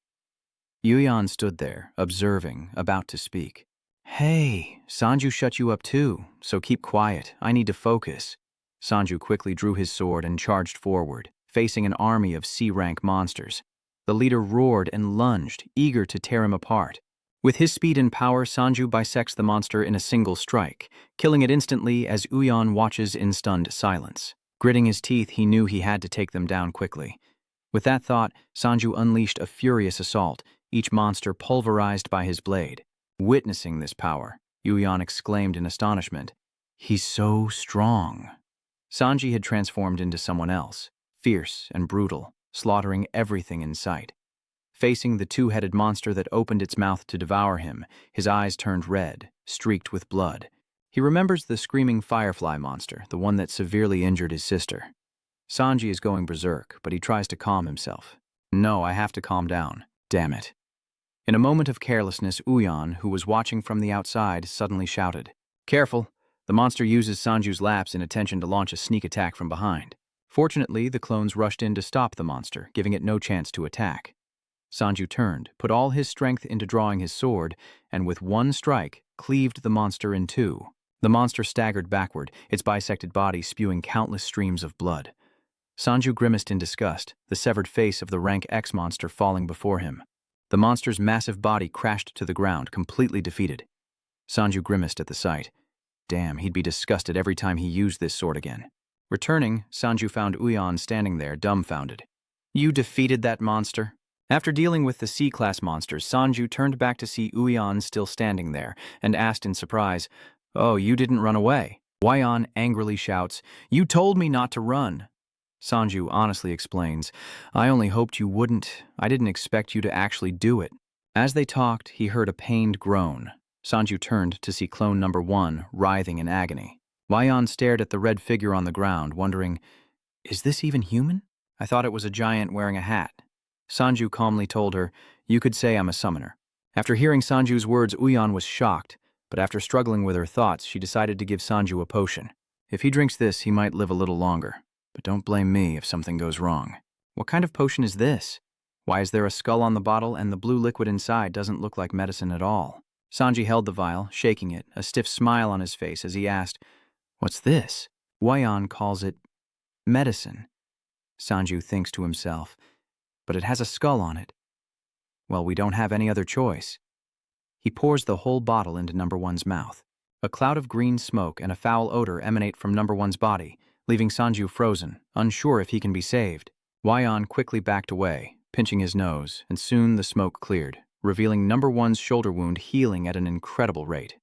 Uyan stood there, observing, about to speak. Hey, Sanju shut you up too, so keep quiet, I need to focus. Sanju quickly drew his sword and charged forward, facing an army of C-rank monsters. The leader roared and lunged, eager to tear him apart. With his speed and power, Sanju bisects the monster in a single strike, killing it instantly as Uyan watches in stunned silence. Gritting his teeth, he knew he had to take them down quickly. With that thought, Sanju unleashed a furious assault, each monster pulverized by his blade. Witnessing this power, Uyan exclaimed in astonishment, He's so strong. Sanji had transformed into someone else, fierce and brutal, slaughtering everything in sight. Facing the two-headed monster that opened its mouth to devour him, his eyes turned red, streaked with blood. He remembers the screaming firefly monster, the one that severely injured his sister. Sanji is going berserk, but he tries to calm himself. No, I have to calm down. Damn it. In a moment of carelessness, Uyan, who was watching from the outside, suddenly shouted, Careful! The monster uses Sanju's lapse in attention to launch a sneak attack from behind. Fortunately, the clones rushed in to stop the monster, giving it no chance to attack. Sanju turned, put all his strength into drawing his sword, and with one strike, cleaved the monster in two. The monster staggered backward, its bisected body spewing countless streams of blood. Sanju grimaced in disgust, the severed face of the rank X monster falling before him. The monster's massive body crashed to the ground, completely defeated. Sanju grimaced at the sight. Damn, he'd be disgusted every time he used this sword again. Returning, Sanju found Uyan standing there, dumbfounded. You defeated that monster? After dealing with the C-class monsters, Sanju turned back to see Uyan still standing there, and asked in surprise, Oh, you didn't run away. Wyon angrily shouts, You told me not to run. Sanju honestly explains, I only hoped you wouldn't. I didn't expect you to actually do it. As they talked, he heard a pained groan. Sanju turned to see clone number 1 writhing in agony. Wyon stared at the red figure on the ground, wondering, Is this even human? I thought it was a giant wearing a hat. Sanju calmly told her, You could say I'm a summoner. After hearing Sanju's words, Uyan was shocked, but after struggling with her thoughts, she decided to give Sanju a potion. If he drinks this, he might live a little longer. But don't blame me if something goes wrong. What kind of potion is this? Why is there a skull on the bottle and the blue liquid inside doesn't look like medicine at all? Sanji held the vial, shaking it, a stiff smile on his face as he asked, What's this? Wyon calls it medicine. Sanju thinks to himself, But it has a skull on it. Well, we don't have any other choice. He pours the whole bottle into number 1's mouth. A cloud of green smoke and a foul odor emanate from number 1's body, leaving Sanju frozen, unsure if he can be saved. Wyon quickly backed away, pinching his nose, and soon the smoke cleared, revealing number one's shoulder wound healing at an incredible rate.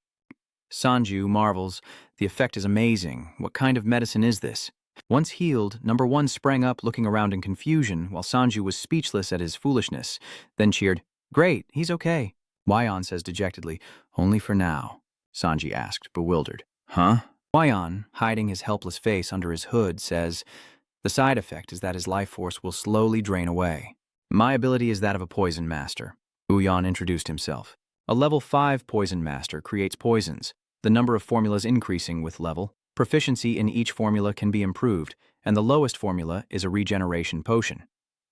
Sanju marvels, "The effect is amazing. What kind of medicine is this?" Once healed, number one sprang up looking around in confusion while Sanju was speechless at his foolishness, then cheered, "Great, he's okay." Wyon says dejectedly, "Only for now," Sanji asked, bewildered. "Huh?" Wyon, hiding his helpless face under his hood, says, "The side effect is that his life force will slowly drain away. My ability is that of a poison master." Uyan introduced himself. A level 5 poison master creates poisons, the number of formulas increasing with level. Proficiency in each formula can be improved, and the lowest formula is a regeneration potion.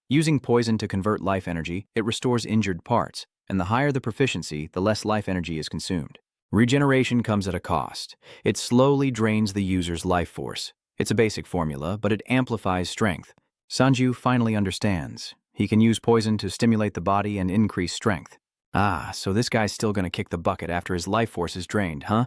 Using poison to convert life energy, it restores injured parts, and the higher the proficiency, the less life energy is consumed. Regeneration comes at a cost. It slowly drains the user's life force. It's a basic formula, but it amplifies strength. Sanju finally understands. He can use poison to stimulate the body and increase strength. Ah, so this guy's still gonna kick the bucket after his life force is drained, huh?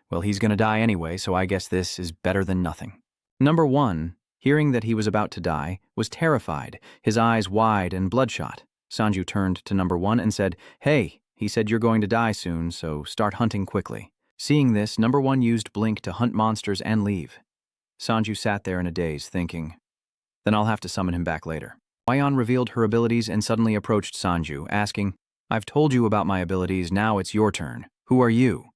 Well, he's gonna die anyway, so I guess this is better than nothing. Number one, hearing that he was about to die, was terrified, his eyes wide and bloodshot. Sanju turned to number one and said, "Hey, he said you're going to die soon, so start hunting quickly." Seeing this, number one used Blink to hunt monsters and leave. Sanju sat there in a daze, thinking, "Then I'll have to summon him back later." Wyon revealed her abilities and suddenly approached Sanju, asking, "I've told you about my abilities, now it's your turn. Who are you?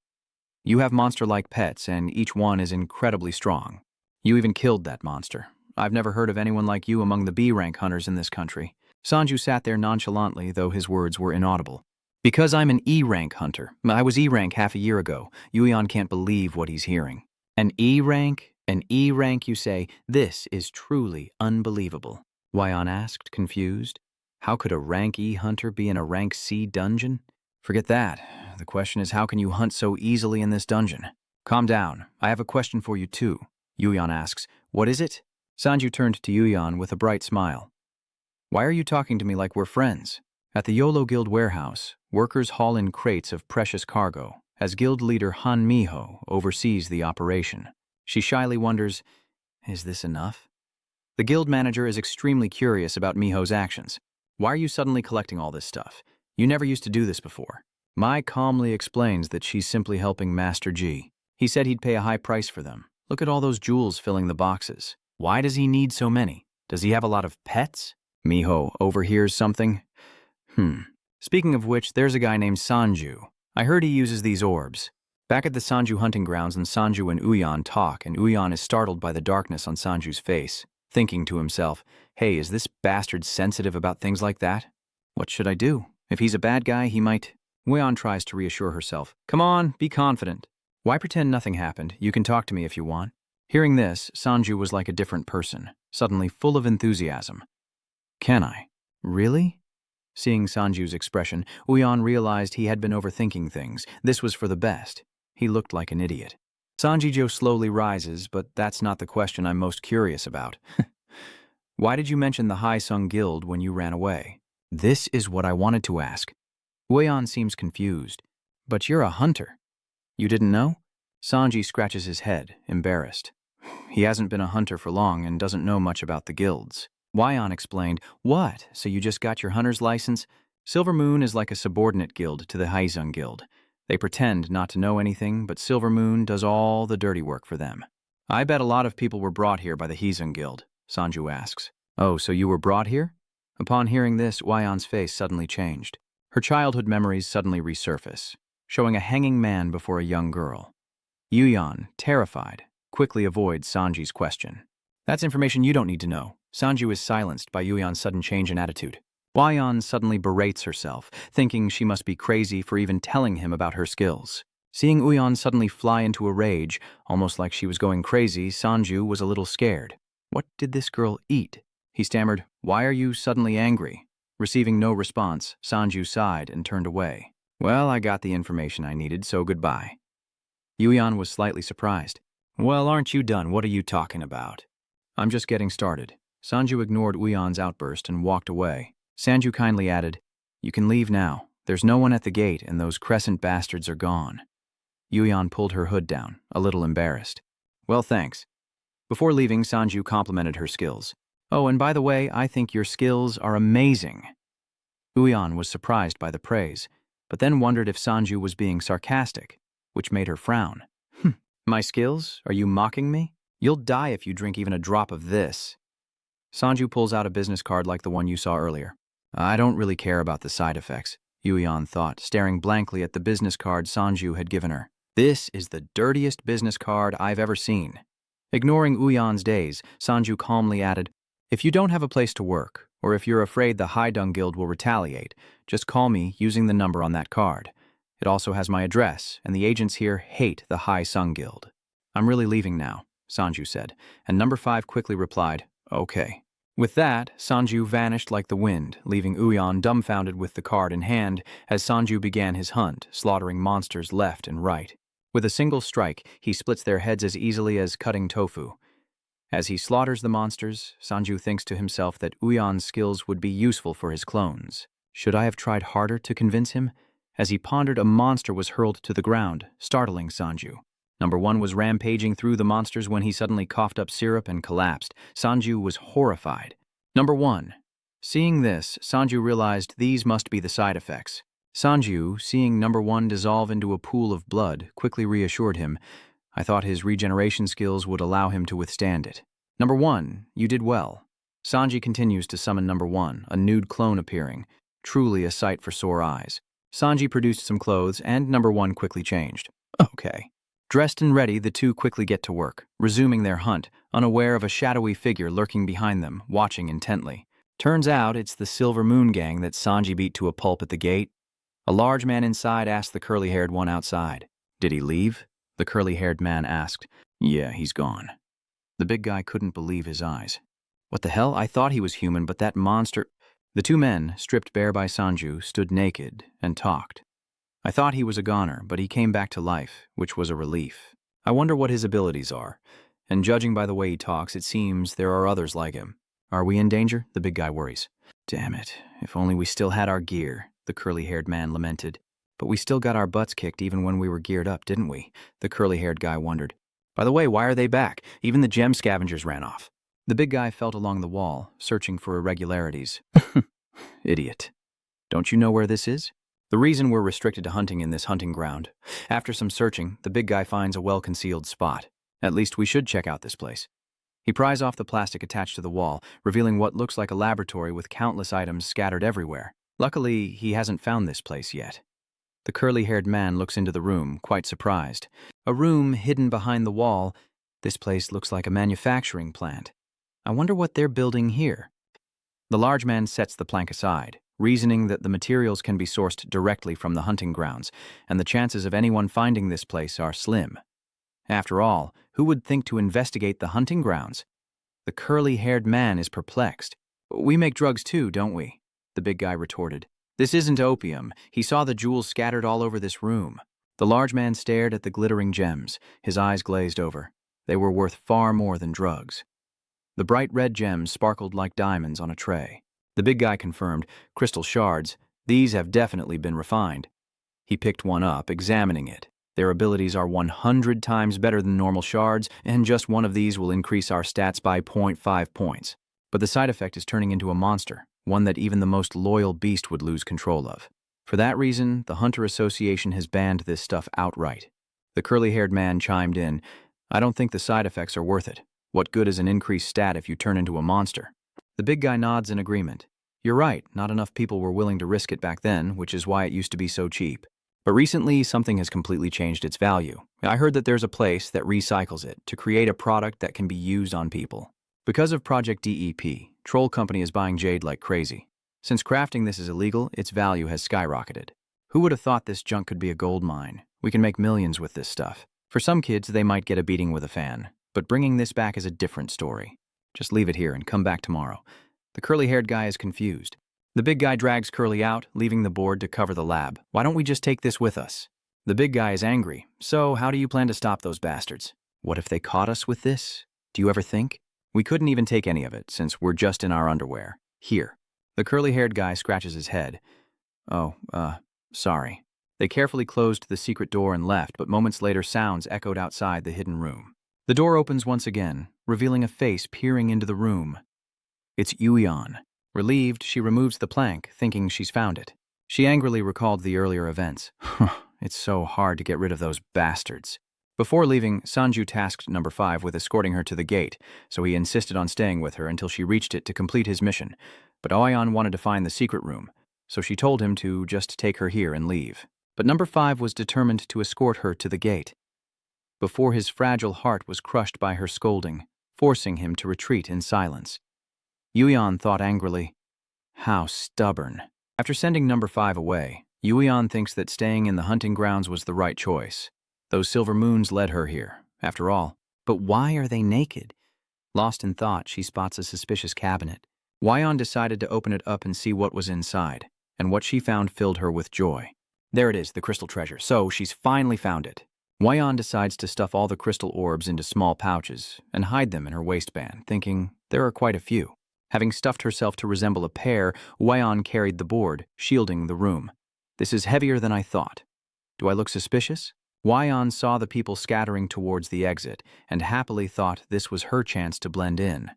You have monster-like pets, and each one is incredibly strong. You even killed that monster. I've never heard of anyone like you among the B-rank hunters in this country." Sanju sat there nonchalantly, though his words were inaudible. "Because I'm an E-rank hunter. I was E-rank half a year ago." Yuyan can't believe what he's hearing. "An E-rank? An E-rank, you say? This is truly unbelievable." Wyon asked, confused. How could a rank E hunter be in a rank C dungeon? Forget that. The question is, how can you hunt so easily in this dungeon? Calm down. I have a question for you too. Yuyan asks. "What is it?" Sanju turned to Yuyan with a bright smile. "Why are you talking to me like we're friends?" At the Yolo Guild warehouse, workers haul in crates of precious cargo, as guild leader Han Miho oversees the operation. She shyly wonders, is this enough? The guild manager is extremely curious about Miho's actions. "Why are you suddenly collecting all this stuff? You never used to do this before." Mai calmly explains that she's simply helping Master G. He said he'd pay a high price for them. Look at all those jewels filling the boxes. Why does he need so many? Does he have a lot of pets? Miho overhears something. Speaking of which, there's a guy named Sanju. I heard he uses these orbs. Back at the Sanju hunting grounds, and Sanju and Uyan talk, and Uyan is startled by the darkness on Sanju's face, thinking to himself, "Hey, is this bastard sensitive about things like that? What should I do? If he's a bad guy, he might..." Uyan tries to reassure herself. "Come on, be confident. Why pretend nothing happened? You can talk to me if you want." Hearing this, Sanju was like a different person, suddenly full of enthusiasm. "Can I? Really?" Seeing Sanju's expression, Uyan realized he had been overthinking things. This was for the best. He looked like an idiot. Sanjijo slowly rises, but that's not the question I'm most curious about. "Why did you mention the Haisung Guild when you ran away?" This is what I wanted to ask. Uyan seems confused. "But you're a hunter. You didn't know?" Sanji scratches his head, embarrassed. He hasn't been a hunter for long and doesn't know much about the guilds. Wyon explained, "What, so you just got your hunter's license?" Silver Moon is like a subordinate guild to the Haizung Guild. They pretend not to know anything, but Silver Moon does all the dirty work for them. "I bet a lot of people were brought here by the Haizung Guild," Sanju asks. "Oh, so you were brought here?" Upon hearing this, Wyon's face suddenly changed. Her childhood memories suddenly resurface, showing a hanging man before a young girl. Yuyan, terrified, quickly avoids Sanji's question. "That's information you don't need to know." Sanju is silenced by Yuyan's sudden change in attitude. Wyon suddenly berates herself, thinking she must be crazy for even telling him about her skills. Seeing Uyan suddenly fly into a rage, almost like she was going crazy, Sanju was a little scared. What did this girl eat? He stammered, "Why are you suddenly angry?" Receiving no response, Sanju sighed and turned away. "Well, I got the information I needed, so goodbye." Yuyan was slightly surprised. "Well, aren't you done? What are you talking about?" "I'm just getting started." Sanju ignored Uyan's outburst and walked away. Sanju kindly added, "You can leave now. There's no one at the gate and those crescent bastards are gone." Yuyan pulled her hood down, a little embarrassed. "Well, thanks." Before leaving, Sanju complimented her skills. Oh, and by the way, I think your skills are amazing. Uyan was surprised by the praise, but then wondered if Sanju was being sarcastic, which made her frown. My skills? Are you mocking me? You'll die if you drink even a drop of this. Sanju pulls out a business card like the one you saw earlier. I don't really care about the side effects, Uyan thought, staring blankly at the business card Sanju had given her. This is the dirtiest business card I've ever seen. Ignoring Uyan's daze, Sanju calmly added, if you don't have a place to work, or if you're afraid the High Dung Guild will retaliate, just call me using the number on that card. It also has my address, and the agents here hate the High Sung Guild. I'm really leaving now, Sanju said, and number 5 quickly replied, okay. With that, Sanju vanished like the wind, leaving Uyan dumbfounded with the card in hand as Sanju began his hunt, slaughtering monsters left and right. With a single strike, he splits their heads as easily as cutting tofu. As he slaughters the monsters, Sanju thinks to himself that Uyan's skills would be useful for his clones. Should I have tried harder to convince him? As he pondered, a monster was hurled to the ground, startling Sanju. Number 1 was rampaging through the monsters when he suddenly coughed up syrup and collapsed. Sanju was horrified. Number 1. Seeing this, Sanju realized these must be the side effects. Sanju, seeing number 1 dissolve into a pool of blood, quickly reassured him. I thought his regeneration skills would allow him to withstand it. Number 1, you did well. Sanji continues to summon number 1, a nude clone appearing. Truly a sight for sore eyes. Sanji produced some clothes, and number 1 quickly changed. Okay. Dressed and ready, the two quickly get to work, resuming their hunt, unaware of a shadowy figure lurking behind them, watching intently. Turns out it's the Silver Moon gang that Sanji beat to a pulp at the gate. A large man inside asked the curly-haired one outside. Did he leave? The curly-haired man asked. Yeah, he's gone. The big guy couldn't believe his eyes. What the hell? I thought he was human, but that monster... The two men, stripped bare by Sanju, stood naked and talked. I thought he was a goner, but he came back to life, which was a relief. I wonder what his abilities are. And judging by the way he talks, it seems there are others like him. Are we in danger? The big guy worries. Damn it. If only we still had our gear, the curly-haired man lamented. But we still got our butts kicked even when we were geared up, didn't we? The curly-haired guy wondered. By the way, why are they back? Even the gem scavengers ran off. The big guy felt along the wall, searching for irregularities. Idiot. Don't you know where this is? The reason we're restricted to hunting in this hunting ground. After some searching, the big guy finds a well-concealed spot. At least we should check out this place. He pries off the plastic attached to the wall, revealing what looks like a laboratory with countless items scattered everywhere. Luckily, he hasn't found this place yet. The curly-haired man looks into the room, quite surprised. A room hidden behind the wall. This place looks like a manufacturing plant. I wonder what they're building here. The large man sets the plank aside, reasoning that the materials can be sourced directly from the hunting grounds, and the chances of anyone finding this place are slim. After all, who would think to investigate the hunting grounds? The curly-haired man is perplexed. We make drugs too, don't we? The big guy retorted. This isn't opium. He saw the jewels scattered all over this room. The large man stared at the glittering gems, his eyes glazed over. They were worth far more than drugs. The bright red gems sparkled like diamonds on a tray. The big guy confirmed, crystal shards. These have definitely been refined. He picked one up, examining it. Their abilities are 100 times better than normal shards, and just one of these will increase our stats by 0.5 points. But the side effect is turning into a monster, one that even the most loyal beast would lose control of. For that reason, the Hunter Association has banned this stuff outright. The curly-haired man chimed in. I don't think the side effects are worth it. What good is an increased stat if you turn into a monster? The big guy nods in agreement. You're right, not enough people were willing to risk it back then, which is why it used to be so cheap. But recently, something has completely changed its value. I heard that there's a place that recycles it to create a product that can be used on people. Because of Project DEP, Troll Company is buying jade like crazy. Since crafting this is illegal, its value has skyrocketed. Who would have thought this junk could be a gold mine? We can make millions with this stuff. For some kids, they might get a beating with a fan. But bringing this back is a different story. Just leave it here and come back tomorrow. The curly-haired guy is confused. The big guy drags Curly out, leaving the board to cover the lab. Why don't we just take this with us? The big guy is angry. So, how do you plan to stop those bastards? What if they caught us with this? Do you ever think? We couldn't even take any of it, since we're just in our underwear. Here. The curly-haired guy scratches his head. Oh, sorry. They carefully closed the secret door and left, but moments later sounds echoed outside the hidden room. The door opens once again, revealing a face peering into the room. It's Yuyan. Relieved, she removes the plank, thinking she's found it. She angrily recalled the earlier events. It's so hard to get rid of those bastards. Before leaving, Sanju tasked number 5 with escorting her to the gate, so he insisted on staying with her until she reached it to complete his mission. But Oyan wanted to find the secret room, so she told him to just take her here and leave. But number 5 was determined to escort her to the gate, before his fragile heart was crushed by her scolding, forcing him to retreat in silence. Yuyan thought angrily, how stubborn. After sending number 5 away, Yuyan thinks that staying in the hunting grounds was the right choice. Those silver moons led her here, after all. But why are they naked? Lost in thought, she spots a suspicious cabinet. Yuyan decided to open it up and see what was inside, and what she found filled her with joy. There it is, the crystal treasure. So she's finally found it. Yuyan decides to stuff all the crystal orbs into small pouches and hide them in her waistband, thinking there are quite a few. Having stuffed herself to resemble a pear, Yuyan carried the board, shielding the room. This is heavier than I thought. Do I look suspicious? Yuyan saw the people scattering towards the exit and happily thought this was her chance to blend in.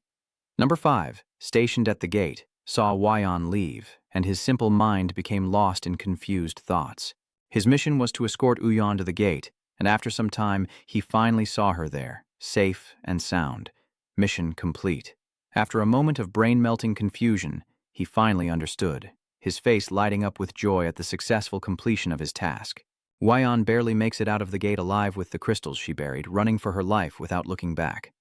Number 5, stationed at the gate, saw Yuyan leave, and his simple mind became lost in confused thoughts. His mission was to escort Yuyan to the gate, and after some time, he finally saw her there, safe and sound. Mission complete. After a moment of brain-melting confusion, he finally understood, his face lighting up with joy at the successful completion of his task. Yuyan barely makes it out of the gate alive with the crystals she buried, running for her life without looking back.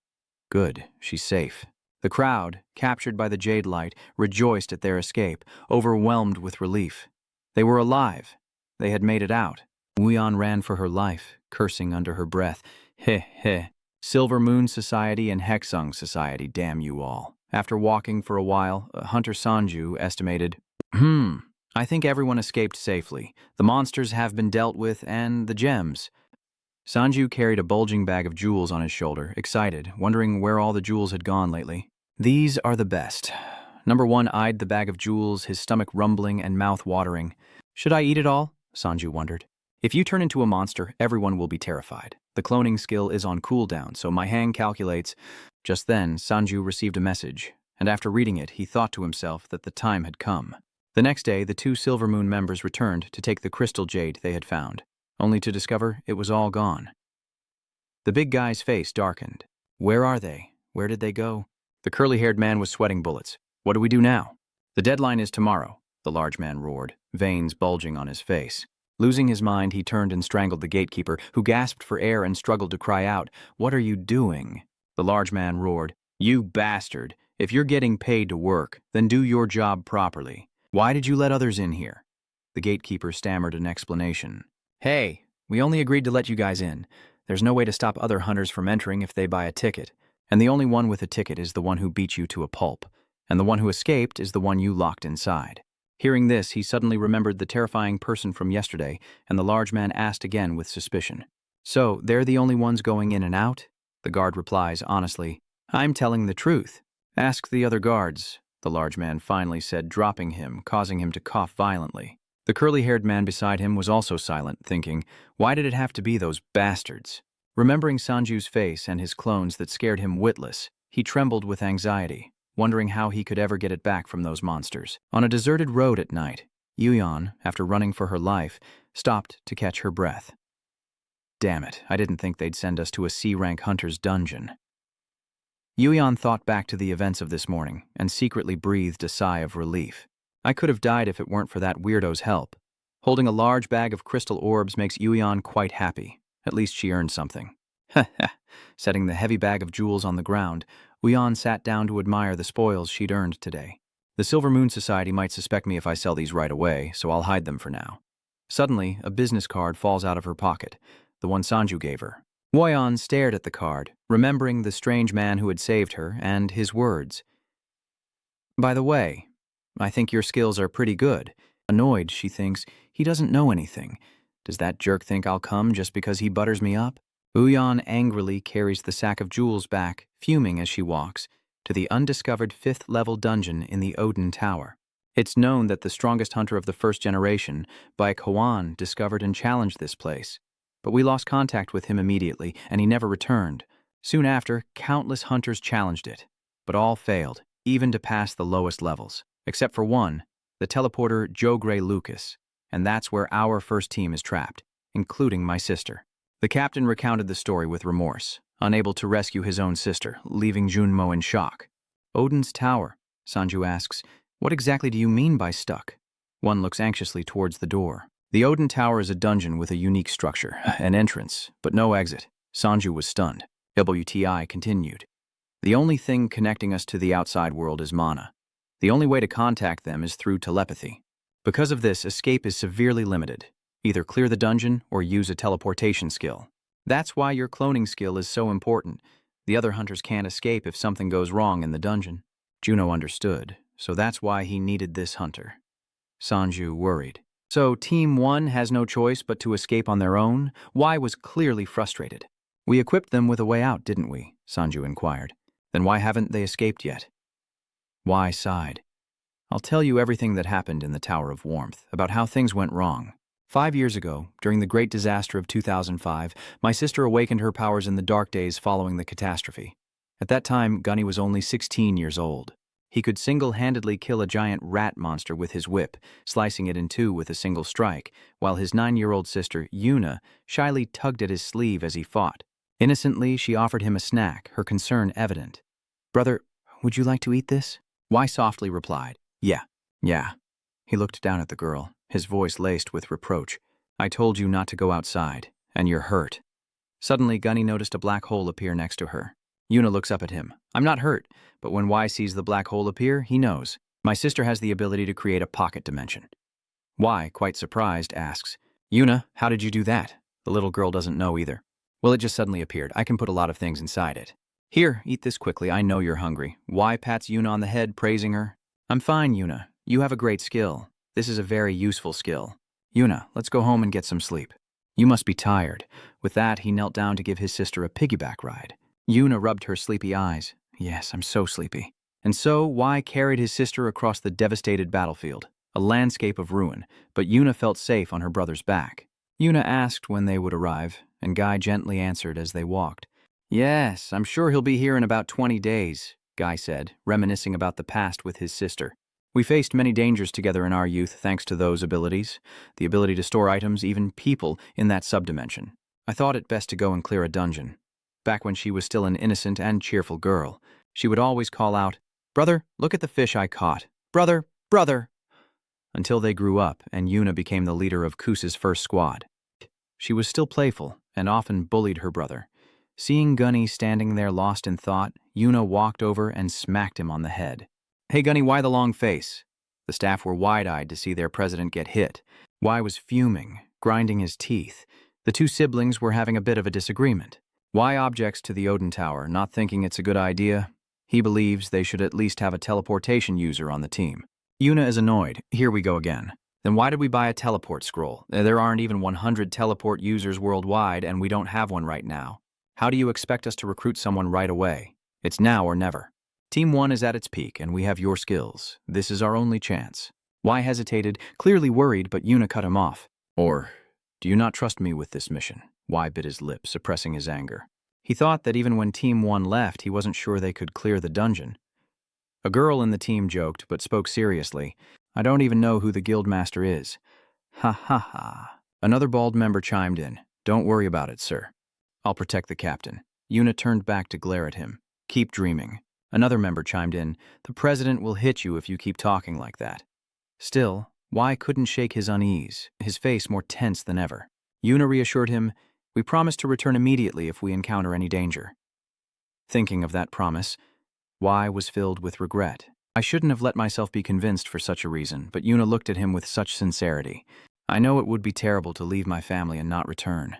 Good, she's safe. The crowd, captured by the jade light, rejoiced at their escape, overwhelmed with relief. They were alive. They had made it out. Yuyan ran for her life, cursing under her breath. Heh heh. Silver Moon Society and Hexung Society, damn you all. After walking for a while, Hunter Sanju estimated, I think everyone escaped safely. The monsters have been dealt with, and the gems. Sanju carried a bulging bag of jewels on his shoulder, excited, wondering where all the jewels had gone lately. These are the best. Number 1 eyed the bag of jewels, his stomach rumbling and mouth watering. Should I eat it all? Sanju wondered. If you turn into a monster, everyone will be terrified. The cloning skill is on cooldown, so my hang calculates. Just then, Sanju received a message, and after reading it, he thought to himself that the time had come. The next day, the 2 Silver Moon members returned to take the crystal jade they had found, only to discover it was all gone. The big guy's face darkened. Where are they? Where did they go? The curly-haired man was sweating bullets. What do we do now? The deadline is tomorrow, the large man roared, veins bulging on his face. Losing his mind, he turned and strangled the gatekeeper, who gasped for air and struggled to cry out. What are you doing? The large man roared. You bastard! If you're getting paid to work, then do your job properly. Why did you let others in here? The gatekeeper stammered an explanation. Hey, we only agreed to let you guys in. There's no way to stop other hunters from entering if they buy a ticket. And the only one with a ticket is the one who beat you to a pulp. And the one who escaped is the one you locked inside. Hearing this, he suddenly remembered the terrifying person from yesterday, and the large man asked again with suspicion. So, they're the only ones going in and out? The guard replies honestly, I'm telling the truth. Ask the other guards, the large man finally said, dropping him, causing him to cough violently. The curly-haired man beside him was also silent, thinking, why did it have to be those bastards? Remembering Sanju's face and his clones that scared him witless, he trembled with anxiety, wondering how he could ever get it back from those monsters. On a deserted road at night, Yuyan, after running for her life, stopped to catch her breath. Damn it, I didn't think they'd send us to a C-rank hunter's dungeon. Yuyan thought back to the events of this morning and secretly breathed a sigh of relief. I could have died if it weren't for that weirdo's help. Holding a large bag of crystal orbs makes Yuyan quite happy. At least she earned something. Setting the heavy bag of jewels on the ground, Yuyan sat down to admire the spoils she'd earned today. The Silver Moon Society might suspect me if I sell these right away, so I'll hide them for now. Suddenly, a business card falls out of her pocket, the one Sanju gave her. Yuyan stared at the card, remembering the strange man who had saved her and his words. By the way, I think your skills are pretty good. Annoyed, she thinks, he doesn't know anything. Does that jerk think I'll come just because he butters me up? Yuyan angrily carries the sack of jewels back, fuming as she walks, to the undiscovered 5th-level dungeon in the Odin Tower. It's known that the strongest hunter of the first generation, Baek Hwan, discovered and challenged this place. But we lost contact with him immediately, and he never returned. Soon after, countless hunters challenged it, but all failed. even to pass the lowest levels. Except for one, the teleporter Joe Gray Lucas, and that's where our first team is trapped, including my sister. The captain recounted the story with remorse, unable to rescue his own sister, leaving Junmo in shock. Odin's Tower, Sanju asks, what exactly do you mean by stuck? One looks anxiously towards the door. The Odin Tower is a dungeon with a unique structure, an entrance, but no exit. Sanju was stunned. WTI continued. The only thing connecting us to the outside world is mana. The only way to contact them is through telepathy. Because of this, escape is severely limited. Either clear the dungeon or use a teleportation skill. That's why your cloning skill is so important. The other hunters can't escape if something goes wrong in the dungeon. Juno understood, so that's why he needed this hunter. Sanju worried. So Team 1 has no choice but to escape on their own? Y was clearly frustrated. We equipped them with a way out, didn't we? Sanju inquired. Then why haven't they escaped yet? Y sighed. I'll tell you everything that happened in the Tower of Warmth, about how things went wrong. 5 years ago, during the great disaster of 2005, my sister awakened her powers in the dark days following the catastrophe. At that time, Gunny was only 16 years old. He could single-handedly kill a giant rat monster with his whip, slicing it in two with a single strike, while his 9-year-old sister, Yuna, shyly tugged at his sleeve as he fought. Innocently, she offered him a snack, her concern evident. Brother, would you like to eat this? Y softly replied, Yeah. He looked down at the girl, his voice laced with reproach. I told you not to go outside, and you're hurt. Suddenly, Gunny noticed a black hole appear next to her. Yuna looks up at him. I'm not hurt, but when Y sees the black hole appear, he knows. My sister has the ability to create a pocket dimension. Y, quite surprised, asks, Yuna, how did you do that? The little girl doesn't know either. Well, it just suddenly appeared. I can put a lot of things inside it. Here, eat this quickly. I know you're hungry. Y pats Yuna on the head, praising her. I'm fine, Yuna. You have a great skill. This is a very useful skill. Yuna, let's go home and get some sleep. You must be tired. With that, he knelt down to give his sister a piggyback ride. Yuna rubbed her sleepy eyes. Yes, I'm so sleepy. And so, Y carried his sister across the devastated battlefield, a landscape of ruin, but Yuna felt safe on her brother's back. Yuna asked when they would arrive, and Guy gently answered as they walked. Yes, I'm sure he'll be here in about 20 days, Guy said, reminiscing about the past with his sister. We faced many dangers together in our youth thanks to those abilities, the ability to store items, even people, in that subdimension. I thought it best to go and clear a dungeon. Back when she was still an innocent and cheerful girl, she would always call out, Brother, look at the fish I caught. Brother, brother! Until they grew up and Yuna became the leader of Kusa's first squad. She was still playful and often bullied her brother. Seeing Gunny standing there lost in thought, Yuna walked over and smacked him on the head. Hey Gunny, why the long face? The staff were wide-eyed to see their president get hit. Y was fuming, grinding his teeth. The two siblings were having a bit of a disagreement. Y objects to the Odin Tower, not thinking it's a good idea. He believes they should at least have a teleportation user on the team. Yuna is annoyed. Here we go again. Then why did we buy a teleport scroll? There aren't even 100 teleport users worldwide, and we don't have one right now. How do you expect us to recruit someone right away? It's now or never. Team 1 is at its peak, and we have your skills. This is our only chance. Y hesitated, clearly worried, but Yuna cut him off. Or, do you not trust me with this mission? Y bit his lip, suppressing his anger. He thought that even when Team 1 left, he wasn't sure they could clear the dungeon. A girl in the team joked, but spoke seriously. I don't even know who the guildmaster is. Ha ha ha. Another bald member chimed in. Don't worry about it, sir. I'll protect the captain. Yuna turned back to glare at him. Keep dreaming. Another member chimed in. The president will hit you if you keep talking like that. Still, Y couldn't shake his unease, his face more tense than ever. Yuna reassured him, we promise to return immediately if we encounter any danger. Thinking of that promise, Y was filled with regret. I shouldn't have let myself be convinced for such a reason, but Yuna looked at him with such sincerity. I know it would be terrible to leave my family and not return.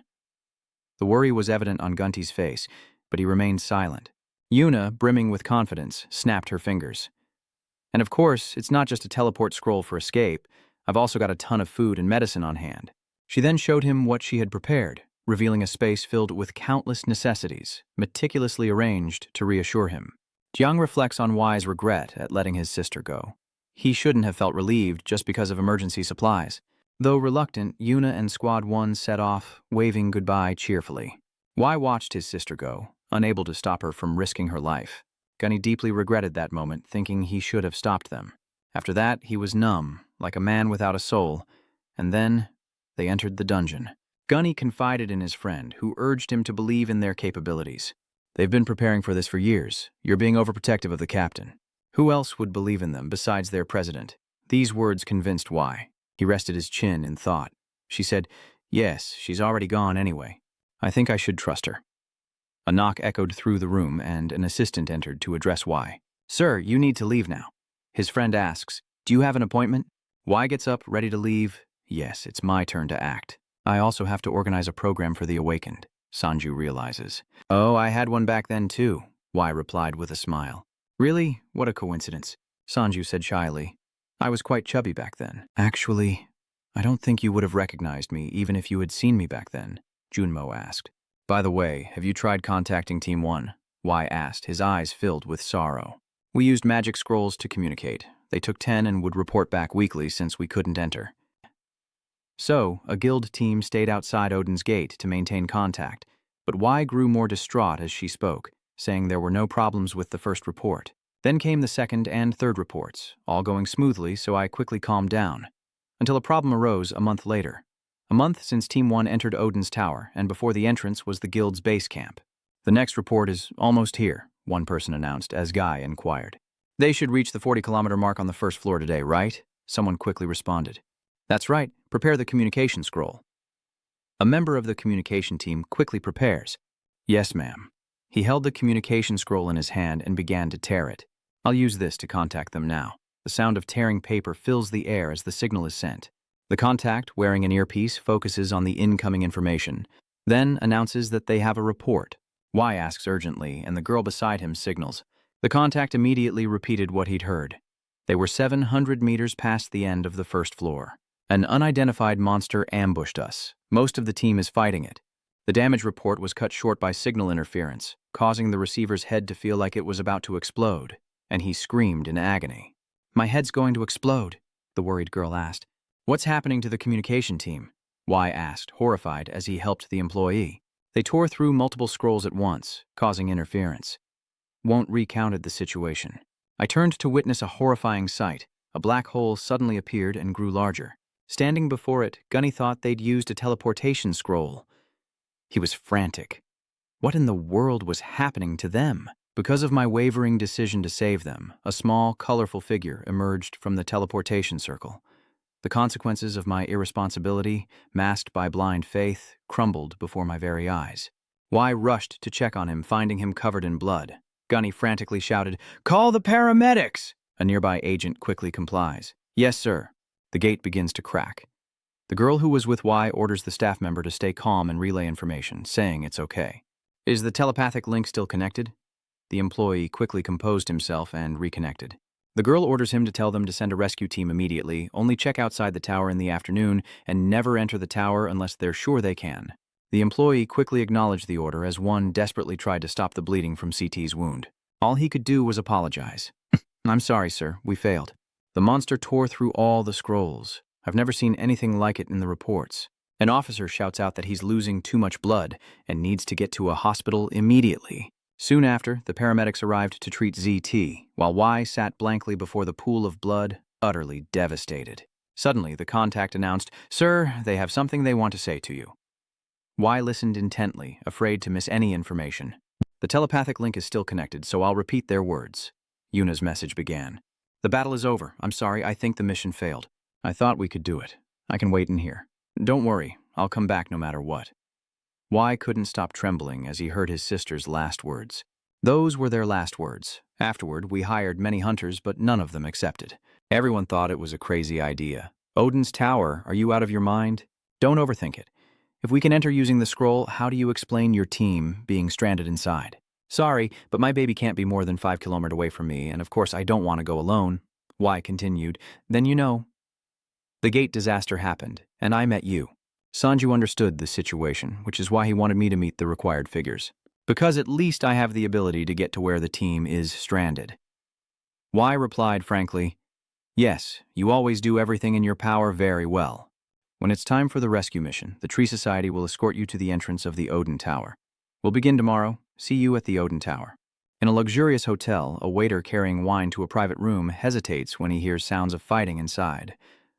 The worry was evident on Gunty's face, but he remained silent. Yuna, brimming with confidence, snapped her fingers. And of course, it's not just a teleport scroll for escape. I've also got a ton of food and medicine on hand. She then showed him what she had prepared, revealing a space filled with countless necessities, meticulously arranged to reassure him. Jiang reflects on Y's regret at letting his sister go. He shouldn't have felt relieved just because of emergency supplies. Though reluctant, Yuna and Squad 1 set off, waving goodbye cheerfully. Y watched his sister go, unable to stop her from risking her life. Gunny deeply regretted that moment, thinking he should have stopped them. After that, he was numb, like a man without a soul, and then they entered the dungeon. Gunny confided in his friend, who urged him to believe in their capabilities. They've been preparing for this for years. You're being overprotective of the captain. Who else would believe in them besides their president? These words convinced Why. He rested his chin in thought. She said, "Yes, she's already gone anyway. I think I should trust her." A knock echoed through the room, and an assistant entered to address Why. "Sir, you need to leave now." His friend asks, "Do you have an appointment?" Why gets up, ready to leave. "Yes, it's my turn to act. I also have to organize a program for the awakened," Sanju realizes. "Oh, I had one back then too," Why replied with a smile. "Really? What a coincidence," Sanju said shyly. "I was quite chubby back then." "Actually, I don't think you would have recognized me even if you had seen me back then," Junmo asked. "By the way, have you tried contacting Team 1? Why asked, his eyes filled with sorrow. "We used magic scrolls to communicate. They took 10 and would report back weekly since we couldn't enter." So, a guild team stayed outside Odin's gate to maintain contact, but Why grew more distraught as she spoke, saying there were no problems with the first report. Then came the second and third reports, all going smoothly, so I quickly calmed down. Until a problem arose a month later. A month since Team 1 entered Odin's tower, and before the entrance was the guild's base camp. "The next report is almost here," one person announced as Guy inquired. "They should reach the 40-kilometer mark on the first floor today, right?" Someone quickly responded. "That's right. Prepare the communication scroll." A member of the communication team quickly prepares. "Yes, ma'am." He held the communication scroll in his hand and began to tear it. "I'll use this to contact them now." The sound of tearing paper fills the air as the signal is sent. The contact, wearing an earpiece, focuses on the incoming information, then announces that they have a report. Why asks urgently, and the girl beside him signals. The contact immediately repeated what he'd heard. They were 700 meters past the end of the first floor. "An unidentified monster ambushed us. Most of the team is fighting it." The damage report was cut short by signal interference, causing the receiver's head to feel like it was about to explode, and he screamed in agony. "My head's going to explode," the worried girl asked. "What's happening to the communication team?" Why asked, horrified, as he helped the employee. They tore through multiple scrolls at once, causing interference. Won't recounted the situation. "I turned to witness a horrifying sight. A black hole suddenly appeared and grew larger. Standing before it, Gunny thought they'd used a teleportation scroll. He was frantic. What in the world was happening to them? Because of my wavering decision to save them, a small, colorful figure emerged from the teleportation circle. The consequences of my irresponsibility, masked by blind faith, crumbled before my very eyes. Why rushed to check on him, finding him covered in blood. Gunny frantically shouted, "Call the paramedics!" A nearby agent quickly complies. "Yes, sir." The gate begins to crack. The girl who was with Y orders the staff member to stay calm and relay information, saying it's okay. "Is the telepathic link still connected?" The employee quickly composed himself and reconnected. The girl orders him to tell them to send a rescue team immediately, only check outside the tower in the afternoon, and never enter the tower unless they're sure they can. The employee quickly acknowledged the order as one desperately tried to stop the bleeding from CT's wound. All he could do was apologize. "I'm sorry, sir, we failed." The monster tore through all the scrolls. I've never seen anything like it in the reports. An officer shouts out that he's losing too much blood and needs to get to a hospital immediately. Soon after, the paramedics arrived to treat ZT, while Y sat blankly before the pool of blood, utterly devastated. Suddenly, the contact announced, "Sir, they have something they want to say to you." Y listened intently, afraid to miss any information. "The telepathic link is still connected, so I'll repeat their words." Yuna's message began. "The battle is over. I'm sorry, I think the mission failed. I thought we could do it. I can wait in here. Don't worry, I'll come back no matter what." Y couldn't stop trembling as he heard his sister's last words. Those were their last words. Afterward, we hired many hunters, but none of them accepted. Everyone thought it was a crazy idea. Odin's Tower, are you out of your mind? Don't overthink it. If we can enter using the scroll, how do you explain your team being stranded inside? "Sorry, but my baby can't be more than 5 kilometers away from me, and of course I don't want to go alone." Y continued. "Then you know. The gate disaster happened, and I met you." Sanju understood the situation, which is why he wanted me to meet the required figures. "Because at least I have the ability to get to where the team is stranded." Y replied frankly, "Yes, you always do everything in your power very well. When it's time for the rescue mission, the Tree Society will escort you to the entrance of the Odin Tower. We'll begin tomorrow. See you at the Odin Tower." In a luxurious hotel, a waiter carrying wine to a private room hesitates when he hears sounds of fighting inside.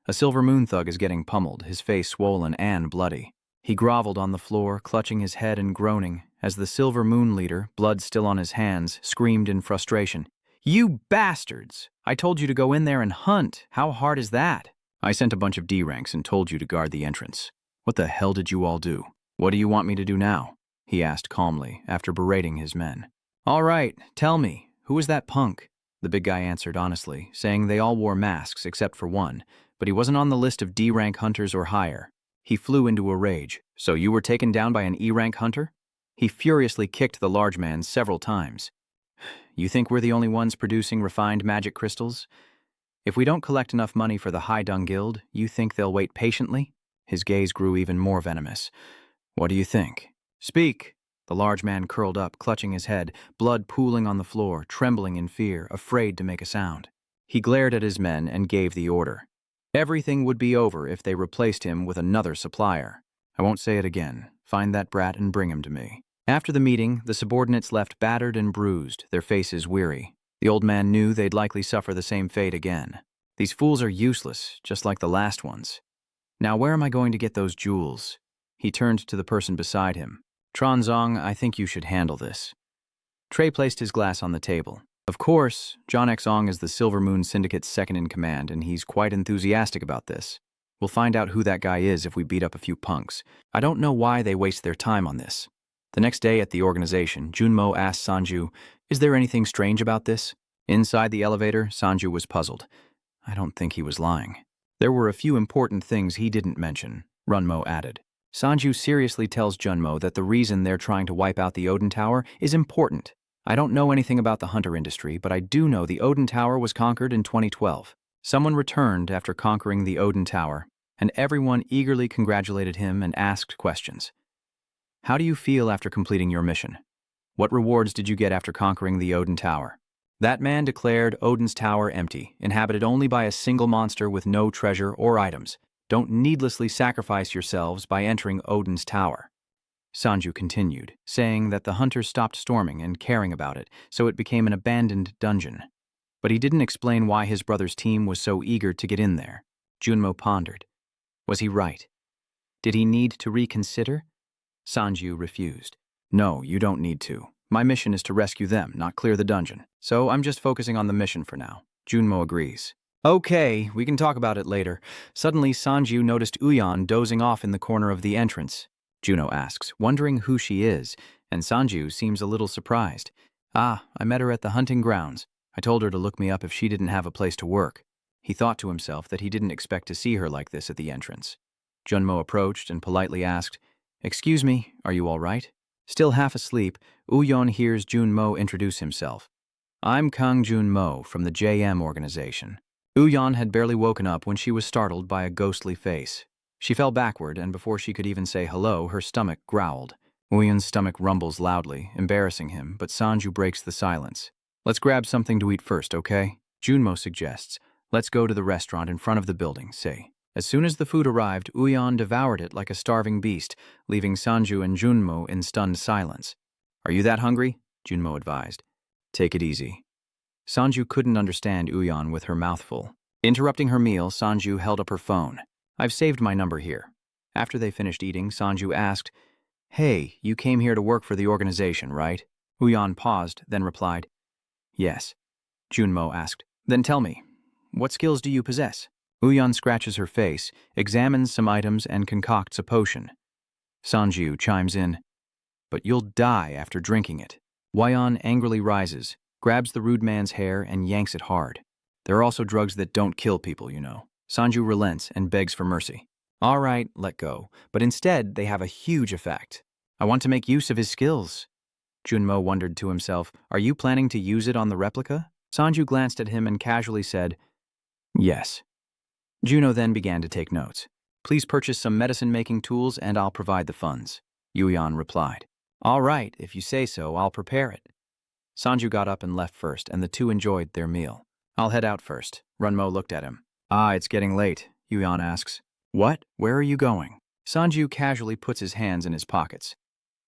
A Silver Moon thug is getting pummeled, his face swollen and bloody. He groveled on the floor, clutching his head and groaning, as the Silver Moon leader, blood still on his hands, screamed in frustration. "You bastards! I told you to go in there and hunt. How hard is that? I sent a bunch of D-ranks and told you to guard the entrance. What the hell did you all do? What do you want me to do now?" he asked calmly, after berating his men. "All right, tell me, who is that punk?" The big guy answered honestly, saying they all wore masks except for one, but he wasn't on the list of D-rank hunters or higher. He flew into a rage. "So you were taken down by an E-rank hunter?" He furiously kicked the large man several times. "You think we're the only ones producing refined magic crystals? If we don't collect enough money for the High Dung Guild, you think they'll wait patiently?" His gaze grew even more venomous. "What do you think? Speak!" The large man curled up, clutching his head, blood pooling on the floor, trembling in fear, afraid to make a sound. He glared at his men and gave the order. Everything would be over if they replaced him with another supplier. I won't say it again. Find that brat and bring him to me. After the meeting, the subordinates left battered and bruised, their faces weary. The old man knew they'd likely suffer the same fate again. These fools are useless, just like the last ones. Now where am I going to get those jewels? He turned to the person beside him. "Tronzong, I think you should handle this." Trey placed his glass on the table. Of course, John Xong is the Silver Moon Syndicate's second-in-command, and he's quite enthusiastic about this. We'll find out who that guy is if we beat up a few punks. I don't know why they waste their time on this. The next day at the organization, Junmo asked Sanju, "Is there anything strange about this?" Inside the elevator, Sanju was puzzled. I don't think he was lying. There were a few important things he didn't mention, Runmo added. Sanju seriously tells Junmo that the reason they're trying to wipe out the Odin Tower is important. "I don't know anything about the hunter industry, but I do know the Odin Tower was conquered in 2012. Someone returned after conquering the Odin Tower, and everyone eagerly congratulated him and asked questions. How do you feel after completing your mission? What rewards did you get after conquering the Odin Tower?" That man declared Odin's Tower empty, inhabited only by a single monster with no treasure or items. Don't needlessly sacrifice yourselves by entering Odin's Tower. Sanju continued, saying that the hunters stopped storming and caring about it, so it became an abandoned dungeon. But he didn't explain why his brother's team was so eager to get in there. Junmo pondered. Was he right? Did he need to reconsider? Sanju refused. "No, you don't need to. My mission is to rescue them, not clear the dungeon. So I'm just focusing on the mission for now." Junmo agrees. "Okay, we can talk about it later." Suddenly, Sanju noticed Uyan dozing off in the corner of the entrance. Juno asks, wondering who she is, and Sanju seems a little surprised. "Ah, I met her at the hunting grounds. I told her to look me up if she didn't have a place to work." He thought to himself that he didn't expect to see her like this at the entrance. Junmo approached and politely asked, "Excuse me, are you all right?" Still half asleep, Uyon hears Junmo introduce himself. "I'm Kang Junmo from the JM organization." Uyon had barely woken up when she was startled by a ghostly face. She fell backward, and before she could even say hello, her stomach growled. Uyon's stomach rumbles loudly, embarrassing him, but Sanju breaks the silence. "Let's grab something to eat first, okay?" Junmo suggests. "Let's go to the restaurant in front of the building, say." As soon as the food arrived, Uyon devoured it like a starving beast, leaving Sanju and Junmo in stunned silence. "Are you that hungry?" Junmo advised. "Take it easy." Sanju couldn't understand Uyon with her mouth full. Interrupting her meal, Sanju held up her phone. "I've saved my number here." After they finished eating, Sanju asked, "Hey, you came here to work for the organization, right?" Uyon paused, then replied, "Yes." Junmo asked, "Then tell me, what skills do you possess?" Uyon scratches her face, examines some items, and concocts a potion. Sanju chimes in, "But you'll die after drinking it." Wyon angrily rises, grabs the rude man's hair, and yanks it hard. "There are also drugs that don't kill people, you know." Sanju relents and begs for mercy. "All right, let go. But instead, they have a huge effect. I want to make use of his skills." Junmo wondered to himself, "Are you planning to use it on the replica?" Sanju glanced at him and casually said, "Yes." Juno then began to take notes. "Please purchase some medicine-making tools and I'll provide the funds." Yuyan replied. "All right, if you say so, I'll prepare it." Sanju got up and left first, and the two enjoyed their meal. "I'll head out first." Runmo looked at him. "Ah, it's getting late," Yuyan asks. "What? Where are you going?" Sanju casually puts his hands in his pockets.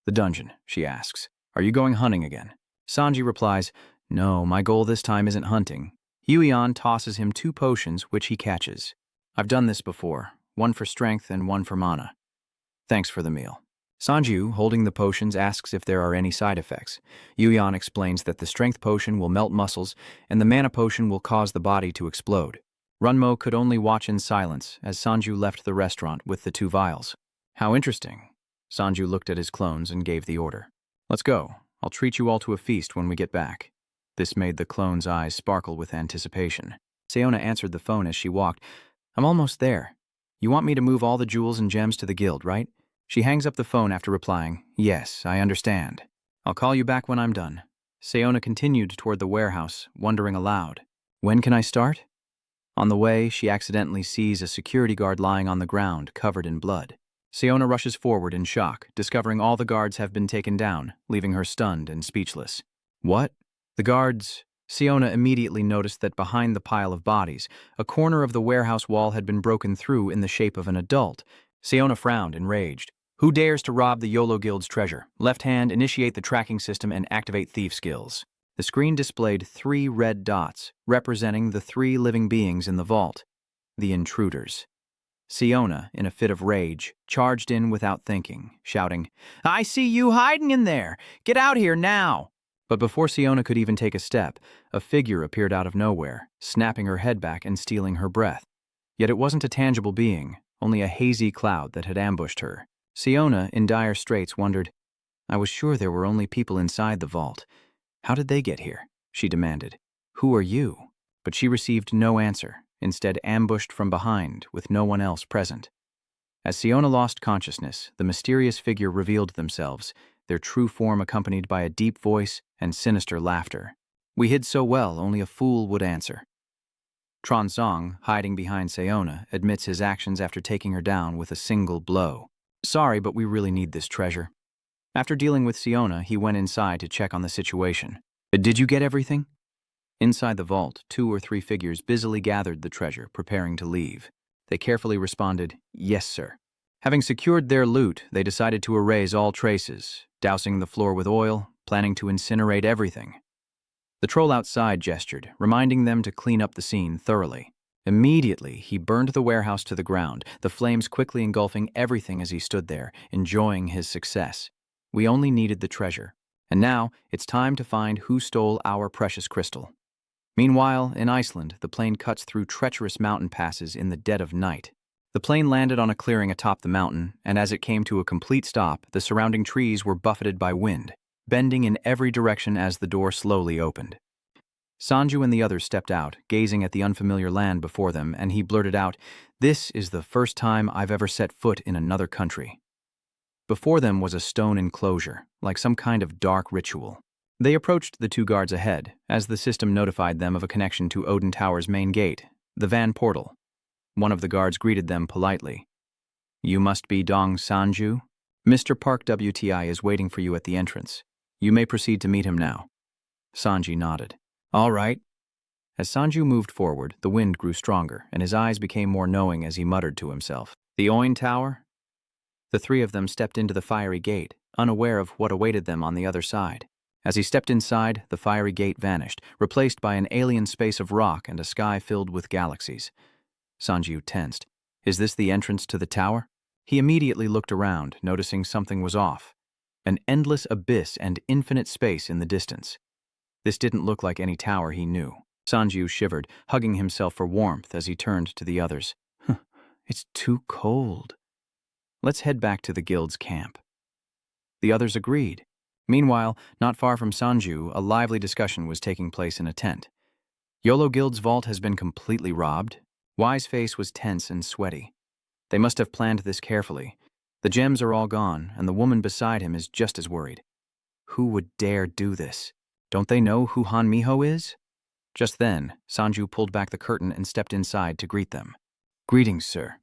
"The dungeon," she asks. "Are you going hunting again?" Sanji replies, "No, my goal this time isn't hunting." Yuyan tosses him 2 potions, which he catches. "I've done this before, one for strength and one for mana. Thanks for the meal." Sanju, holding the potions, asks if there are any side effects. Yuyan explains that the strength potion will melt muscles and the mana potion will cause the body to explode. Runmo could only watch in silence as Sanju left the restaurant with the 2 vials. "How interesting." Sanju looked at his clones and gave the order. "Let's go. I'll treat you all to a feast when we get back." This made the clones' eyes sparkle with anticipation. Sayona answered the phone as she walked. "I'm almost there. You want me to move all the jewels and gems to the guild, right?" She hangs up the phone after replying, "Yes, I understand. I'll call you back when I'm done." Sayona continued toward the warehouse, wondering aloud, "When can I start?" On the way, she accidentally sees a security guard lying on the ground, covered in blood. Sayona rushes forward in shock, discovering all the guards have been taken down, leaving her stunned and speechless. "What?" The guards... Sayona immediately noticed that behind the pile of bodies, a corner of the warehouse wall had been broken through in the shape of an adult. Sayona frowned, enraged. "Who dares to rob the YOLO Guild's treasure? Left hand, initiate the tracking system and activate thief skills." The screen displayed 3 red dots, representing the 3 living beings in the vault. The intruders. Sayona, in a fit of rage, charged in without thinking, shouting, "I see you hiding in there! Get out here now!" But before Sayona could even take a step, a figure appeared out of nowhere, snapping her head back and stealing her breath. Yet it wasn't a tangible being, only a hazy cloud that had ambushed her. Sayona, in dire straits, wondered, "I was sure there were only people inside the vault. How did they get here?" she demanded. "Who are you?" But she received no answer, instead ambushed from behind, with no one else present. As Sayona lost consciousness, the mysterious figure revealed themselves, their true form accompanied by a deep voice and sinister laughter. "We hid so well, only a fool would answer." Tronsong, hiding behind Sayona, admits his actions after taking her down with a single blow. "Sorry, but we really need this treasure." After dealing with Sayona, he went inside to check on the situation. "Did you get everything?" Inside the vault, 2 or 3 figures busily gathered the treasure, preparing to leave. They carefully responded, "Yes, sir." Having secured their loot, they decided to erase all traces, dousing the floor with oil, planning to incinerate everything. The troll outside gestured, reminding them to clean up the scene thoroughly. Immediately, he burned the warehouse to the ground, the flames quickly engulfing everything as he stood there, enjoying his success. We only needed the treasure. And now, it's time to find who stole our precious crystal. Meanwhile, in Iceland, the plane cuts through treacherous mountain passes in the dead of night. The plane landed on a clearing atop the mountain, and as it came to a complete stop, the surrounding trees were buffeted by wind, bending in every direction as the door slowly opened. Sanju and the others stepped out, gazing at the unfamiliar land before them, and he blurted out, "This is the first time I've ever set foot in another country." Before them was a stone enclosure, like some kind of dark ritual. They approached the 2 guards ahead, as the system notified them of a connection to Odin Tower's main gate, the van portal. One of the guards greeted them politely. "You must be Dong Sanju? Mr. Park WTI is waiting for you at the entrance. You may proceed to meet him now." Sanji nodded. "All right." As Sanju moved forward, the wind grew stronger, and his eyes became more knowing as he muttered to himself, "The Oin Tower?" The 3 of them stepped into the fiery gate, unaware of what awaited them on the other side. As he stepped inside, the fiery gate vanished, replaced by an alien space of rock and a sky filled with galaxies. Sanju tensed. "Is this the entrance to the tower?" He immediately looked around, noticing something was off. An endless abyss and infinite space in the distance. This didn't look like any tower he knew. Sanju shivered, hugging himself for warmth as he turned to the others. "It's too cold. Let's head back to the guild's camp." The others agreed. Meanwhile, not far from Sanju, a lively discussion was taking place in a tent. "YOLO Guild's vault has been completely robbed." Y's face was tense and sweaty. "They must have planned this carefully. The gems are all gone, and the woman beside him is just as worried. Who would dare do this? Don't they know who Han Miho is?" Just then, Sanju pulled back the curtain and stepped inside to greet them. "Greetings, sir."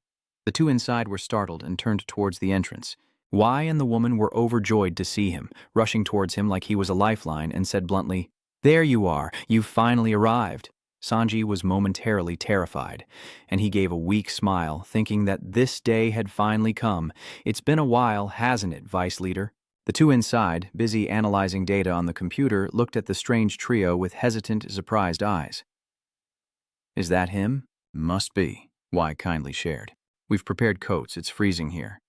The 2 inside were startled and turned towards the entrance. Y and the woman were overjoyed to see him, rushing towards him like he was a lifeline, and said bluntly, "There you are, you've finally arrived." Sanji was momentarily terrified, and he gave a weak smile, thinking that this day had finally come. "It's been a while, hasn't it, Vice Leader?" The two inside, busy analyzing data on the computer, looked at the strange trio with hesitant, surprised eyes. "Is that him?" "Must be," Y kindly shared. "We've prepared coats, it's freezing here."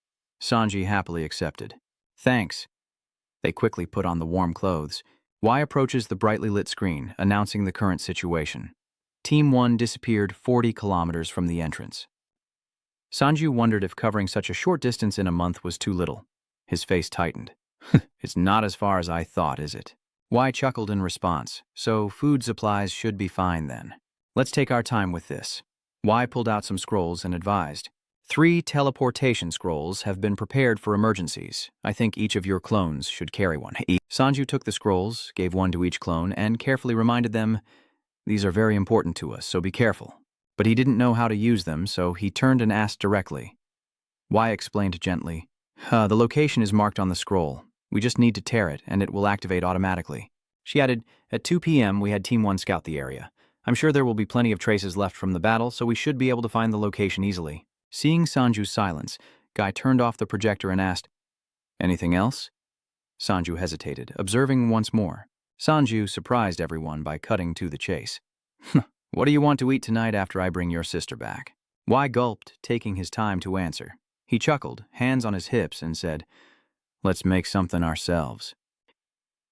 Sanji happily accepted. "Thanks." They quickly put on the warm clothes. Y approaches the brightly lit screen, announcing the current situation. Team 1 disappeared 40 kilometers from the entrance. Sanju wondered if covering such a short distance in a month was too little. His face tightened. "It's not as far as I thought, is it?" Y chuckled in response. "So food supplies should be fine then. Let's take our time with this." Y pulled out some scrolls and advised. 3 teleportation scrolls have been prepared for emergencies. I think each of your clones should carry one." Sanju took the scrolls, gave one to each clone, and carefully reminded them, "These are very important to us, so be careful." But he didn't know how to use them, so he turned and asked directly. Y explained gently, "The location is marked on the scroll. We just need to tear it, and it will activate automatically." She added, "At 2 p.m. we had Team 1 scout the area. I'm sure there will be plenty of traces left from the battle, so we should be able to find the location easily." Seeing Sanju's silence, Guy turned off the projector and asked, "Anything else?" Sanju hesitated, observing once more. Sanju surprised everyone by cutting to the chase. "What do you want to eat tonight after I bring your sister back?" Y gulped, taking his time to answer. He chuckled, hands on his hips, and said, "Let's make something ourselves."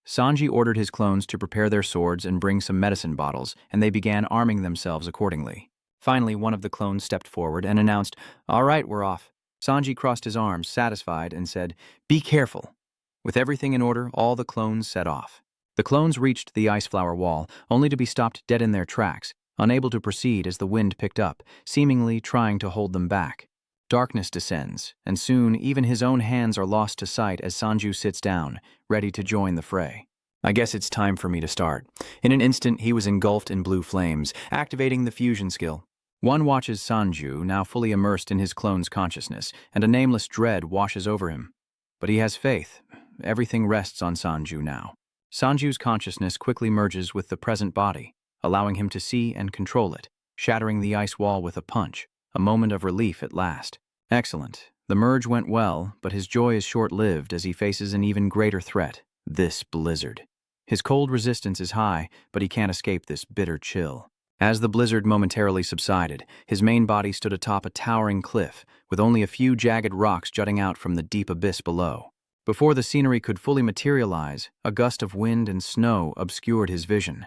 Sanji ordered his clones to prepare their swords and bring some medicine bottles, and they began arming themselves accordingly. Finally, one of the clones stepped forward and announced, "All right, we're off." Sanji crossed his arms, satisfied, and said, "Be careful." With everything in order, all the clones set off. The clones reached the ice flower wall, only to be stopped dead in their tracks, unable to proceed as the wind picked up, seemingly trying to hold them back. Darkness descends, and soon even his own hands are lost to sight as Sanju sits down, ready to join the fray. "I guess it's time for me to start." In an instant, he was engulfed in blue flames, activating the fusion skill. One watches Sanju, now fully immersed in his clone's consciousness, and a nameless dread washes over him. But he has faith. Everything rests on Sanju now. Sanju's consciousness quickly merges with the present body, allowing him to see and control it, shattering the ice wall with a punch, a moment of relief at last. Excellent. The merge went well, but his joy is short-lived as he faces an even greater threat, this blizzard. His cold resistance is high, but he can't escape this bitter chill. As the blizzard momentarily subsided, his main body stood atop a towering cliff, with only a few jagged rocks jutting out from the deep abyss below. Before the scenery could fully materialize, a gust of wind and snow obscured his vision.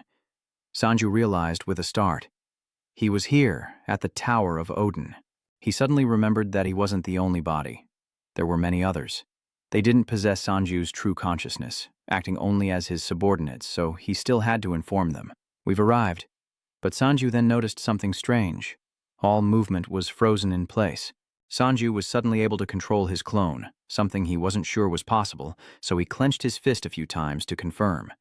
Sanju realized with a start. He was here, at the Tower of Odin. He suddenly remembered that he wasn't the only body. There were many others. They didn't possess Sanju's true consciousness, acting only as his subordinates, so he still had to inform them. "We've arrived." But Sanju then noticed something strange. All movement was frozen in place. Sanju was suddenly able to control his clone, something he wasn't sure was possible, so he clenched his fist a few times to confirm.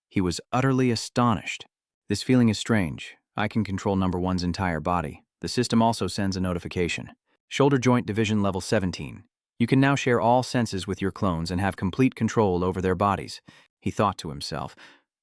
He was utterly astonished. "This feeling is strange. I can control number 1's entire body. The system also sends a notification. Shoulder joint division level 17. You can now share all senses with your clones and have complete control over their bodies," he thought to himself.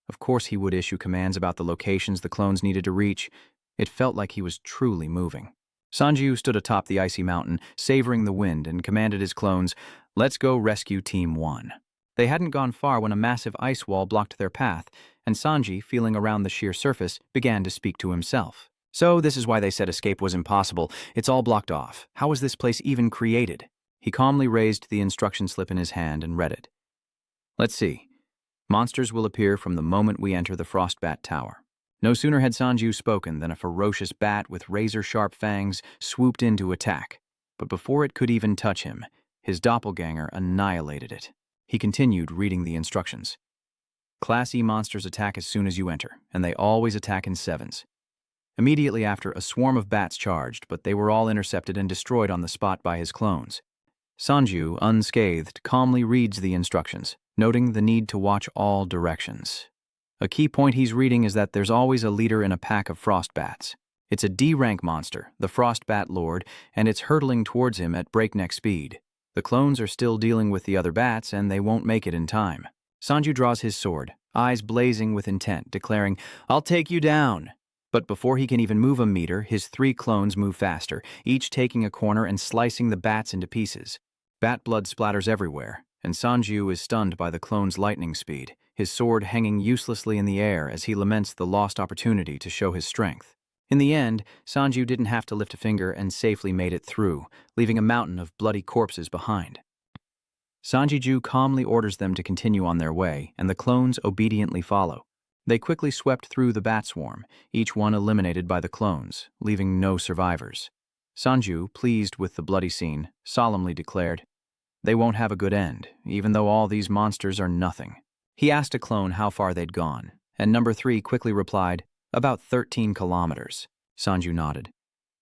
Of course he would issue commands about the locations the clones needed to reach. It felt like he was truly moving. Sanju stood atop the icy mountain, savoring the wind, and commanded his clones, "Let's go rescue Team 1. They hadn't gone far when a massive ice wall blocked their path, and Sanji, feeling around the sheer surface, began to speak to himself. "So this is why they said escape was impossible. It's all blocked off. How was this place even created?" He calmly raised the instruction slip in his hand and read it. "Let's see. Monsters will appear from the moment we enter the Frostbat Tower." No sooner had Sanju spoken than a ferocious bat with razor-sharp fangs swooped in to attack. But before it could even touch him, his doppelganger annihilated it. He continued reading the instructions. "Class E monsters attack as soon as you enter, and they always attack in 7s. Immediately after, a swarm of bats charged, but they were all intercepted and destroyed on the spot by his clones." Sanju, unscathed, calmly reads the instructions, noting the need to watch all directions. A key point he's reading is that there's always a leader in a pack of frost bats. It's a D-rank monster, the Frostbat Lord, and it's hurtling towards him at breakneck speed. The clones are still dealing with the other bats, and they won't make it in time. Sanju draws his sword, eyes blazing with intent, declaring, "I'll take you down." But before he can even move a meter, his 3 clones move faster, each taking a corner and slicing the bats into pieces. Bat blood splatters everywhere, and Sanju is stunned by the clone's lightning speed, his sword hanging uselessly in the air as he laments the lost opportunity to show his strength. In the end, Sanju didn't have to lift a finger and safely made it through, leaving a mountain of bloody corpses behind. Sanjiju calmly orders them to continue on their way, and the clones obediently follow. They quickly swept through the bat swarm, each one eliminated by the clones, leaving no survivors. Sanju, pleased with the bloody scene, solemnly declared, "They won't have a good end, even though all these monsters are nothing." He asked a clone how far they'd gone, and number 3 quickly replied, "About 13 kilometers." Sanju nodded.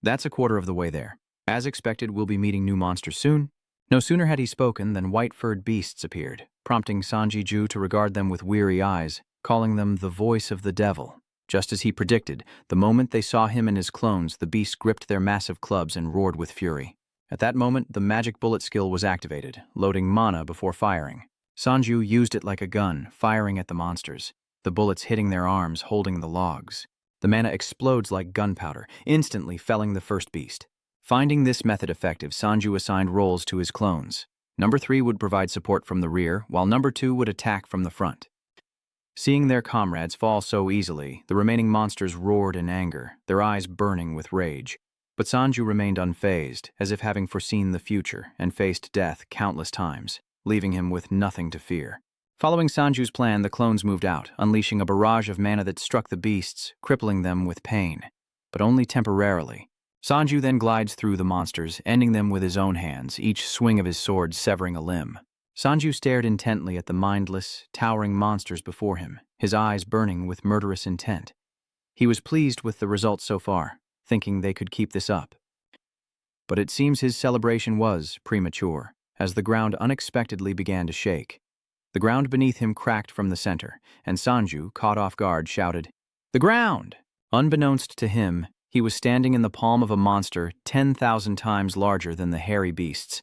"That's a quarter of the way there. As expected, we'll be meeting new monsters soon." No sooner had he spoken than white-furred beasts appeared, prompting Sanjiju to regard them with weary eyes, calling them the voice of the devil. Just as he predicted, the moment they saw him and his clones, the beasts gripped their massive clubs and roared with fury. At that moment, the magic bullet skill was activated, loading mana before firing. Sanju used it like a gun, firing at the monsters, the bullets hitting their arms, holding the logs. The mana explodes like gunpowder, instantly felling the first beast. Finding this method effective, Sanju assigned roles to his clones. Number 3 would provide support from the rear, while number 2 would attack from the front. Seeing their comrades fall so easily, the remaining monsters roared in anger, their eyes burning with rage. But Sanju remained unfazed, as if having foreseen the future, and faced death countless times, leaving him with nothing to fear. Following Sanju's plan, the clones moved out, unleashing a barrage of mana that struck the beasts, crippling them with pain. But only temporarily. Sanju then glides through the monsters, ending them with his own hands, each swing of his sword severing a limb. Sanju stared intently at the mindless, towering monsters before him, his eyes burning with murderous intent. He was pleased with the results so far, thinking they could keep this up. But it seems his celebration was premature, as the ground unexpectedly began to shake. The ground beneath him cracked from the center, and Sanju, caught off guard, shouted, "The ground!" Unbeknownst to him, he was standing in the palm of a monster 10,000 times larger than the hairy beasts.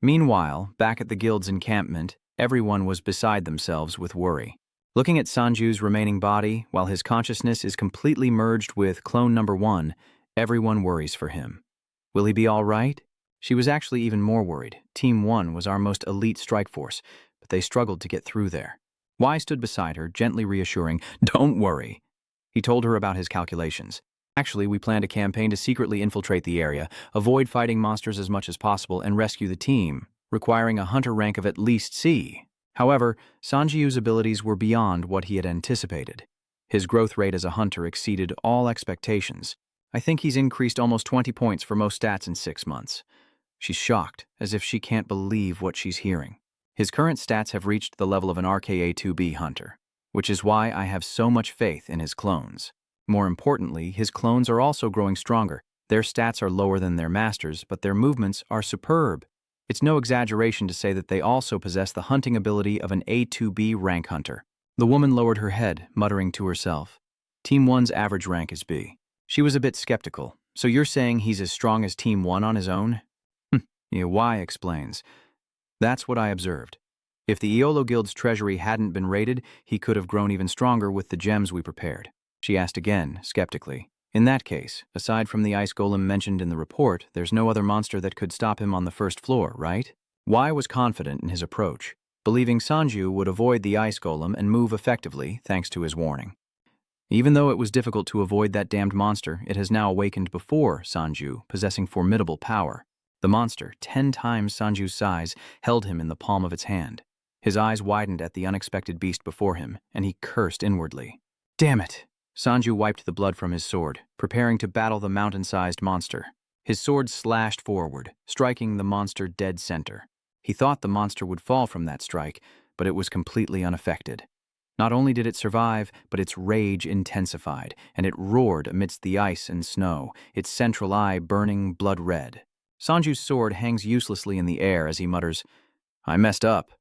Meanwhile, back at the guild's encampment, everyone was beside themselves with worry. Looking at Sanju's remaining body, while his consciousness is completely merged with clone number 1, everyone worries for him. Will he be all right? She was actually even more worried. Team 1 was our most elite strike force, but they struggled to get through there. Y stood beside her, gently reassuring, "Don't worry." He told her about his calculations. "Actually, we planned a campaign to secretly infiltrate the area, avoid fighting monsters as much as possible, and rescue the team, requiring a hunter rank of at least C. However, Sanjiu's abilities were beyond what he had anticipated. His growth rate as a hunter exceeded all expectations. I think he's increased almost 20 points for most stats in 6 months. She's shocked, as if she can't believe what she's hearing. His current stats have reached the level of an RKA-2B hunter, which is why I have so much faith in his clones. More importantly, his clones are also growing stronger. Their stats are lower than their masters, but their movements are superb. It's no exaggeration to say that they also possess the hunting ability of an A2B rank hunter. The woman lowered her head, muttering to herself. Team 1's average rank is B. She was a bit skeptical. "So you're saying he's as strong as Team 1 on his own?" Y explains. "That's what I observed. If the Iolo Guild's treasury hadn't been raided, he could have grown even stronger with the gems we prepared." She asked again, skeptically. "In that case, aside from the ice golem mentioned in the report, there's no other monster that could stop him on the first floor, right?" Y was confident in his approach, believing Sanju would avoid the ice golem and move effectively thanks to his warning. Even though it was difficult to avoid that damned monster, it has now awakened before Sanju, possessing formidable power. The monster, 10 times Sanju's size, held him in the palm of its hand. His eyes widened at the unexpected beast before him, and he cursed inwardly. "Damn it!" Sanju wiped the blood from his sword, preparing to battle the mountain-sized monster. His sword slashed forward, striking the monster dead center. He thought the monster would fall from that strike, but it was completely unaffected. Not only did it survive, but its rage intensified, and it roared amidst the ice and snow, its central eye burning blood red. Sanju's sword hangs uselessly in the air as he mutters, "I messed up."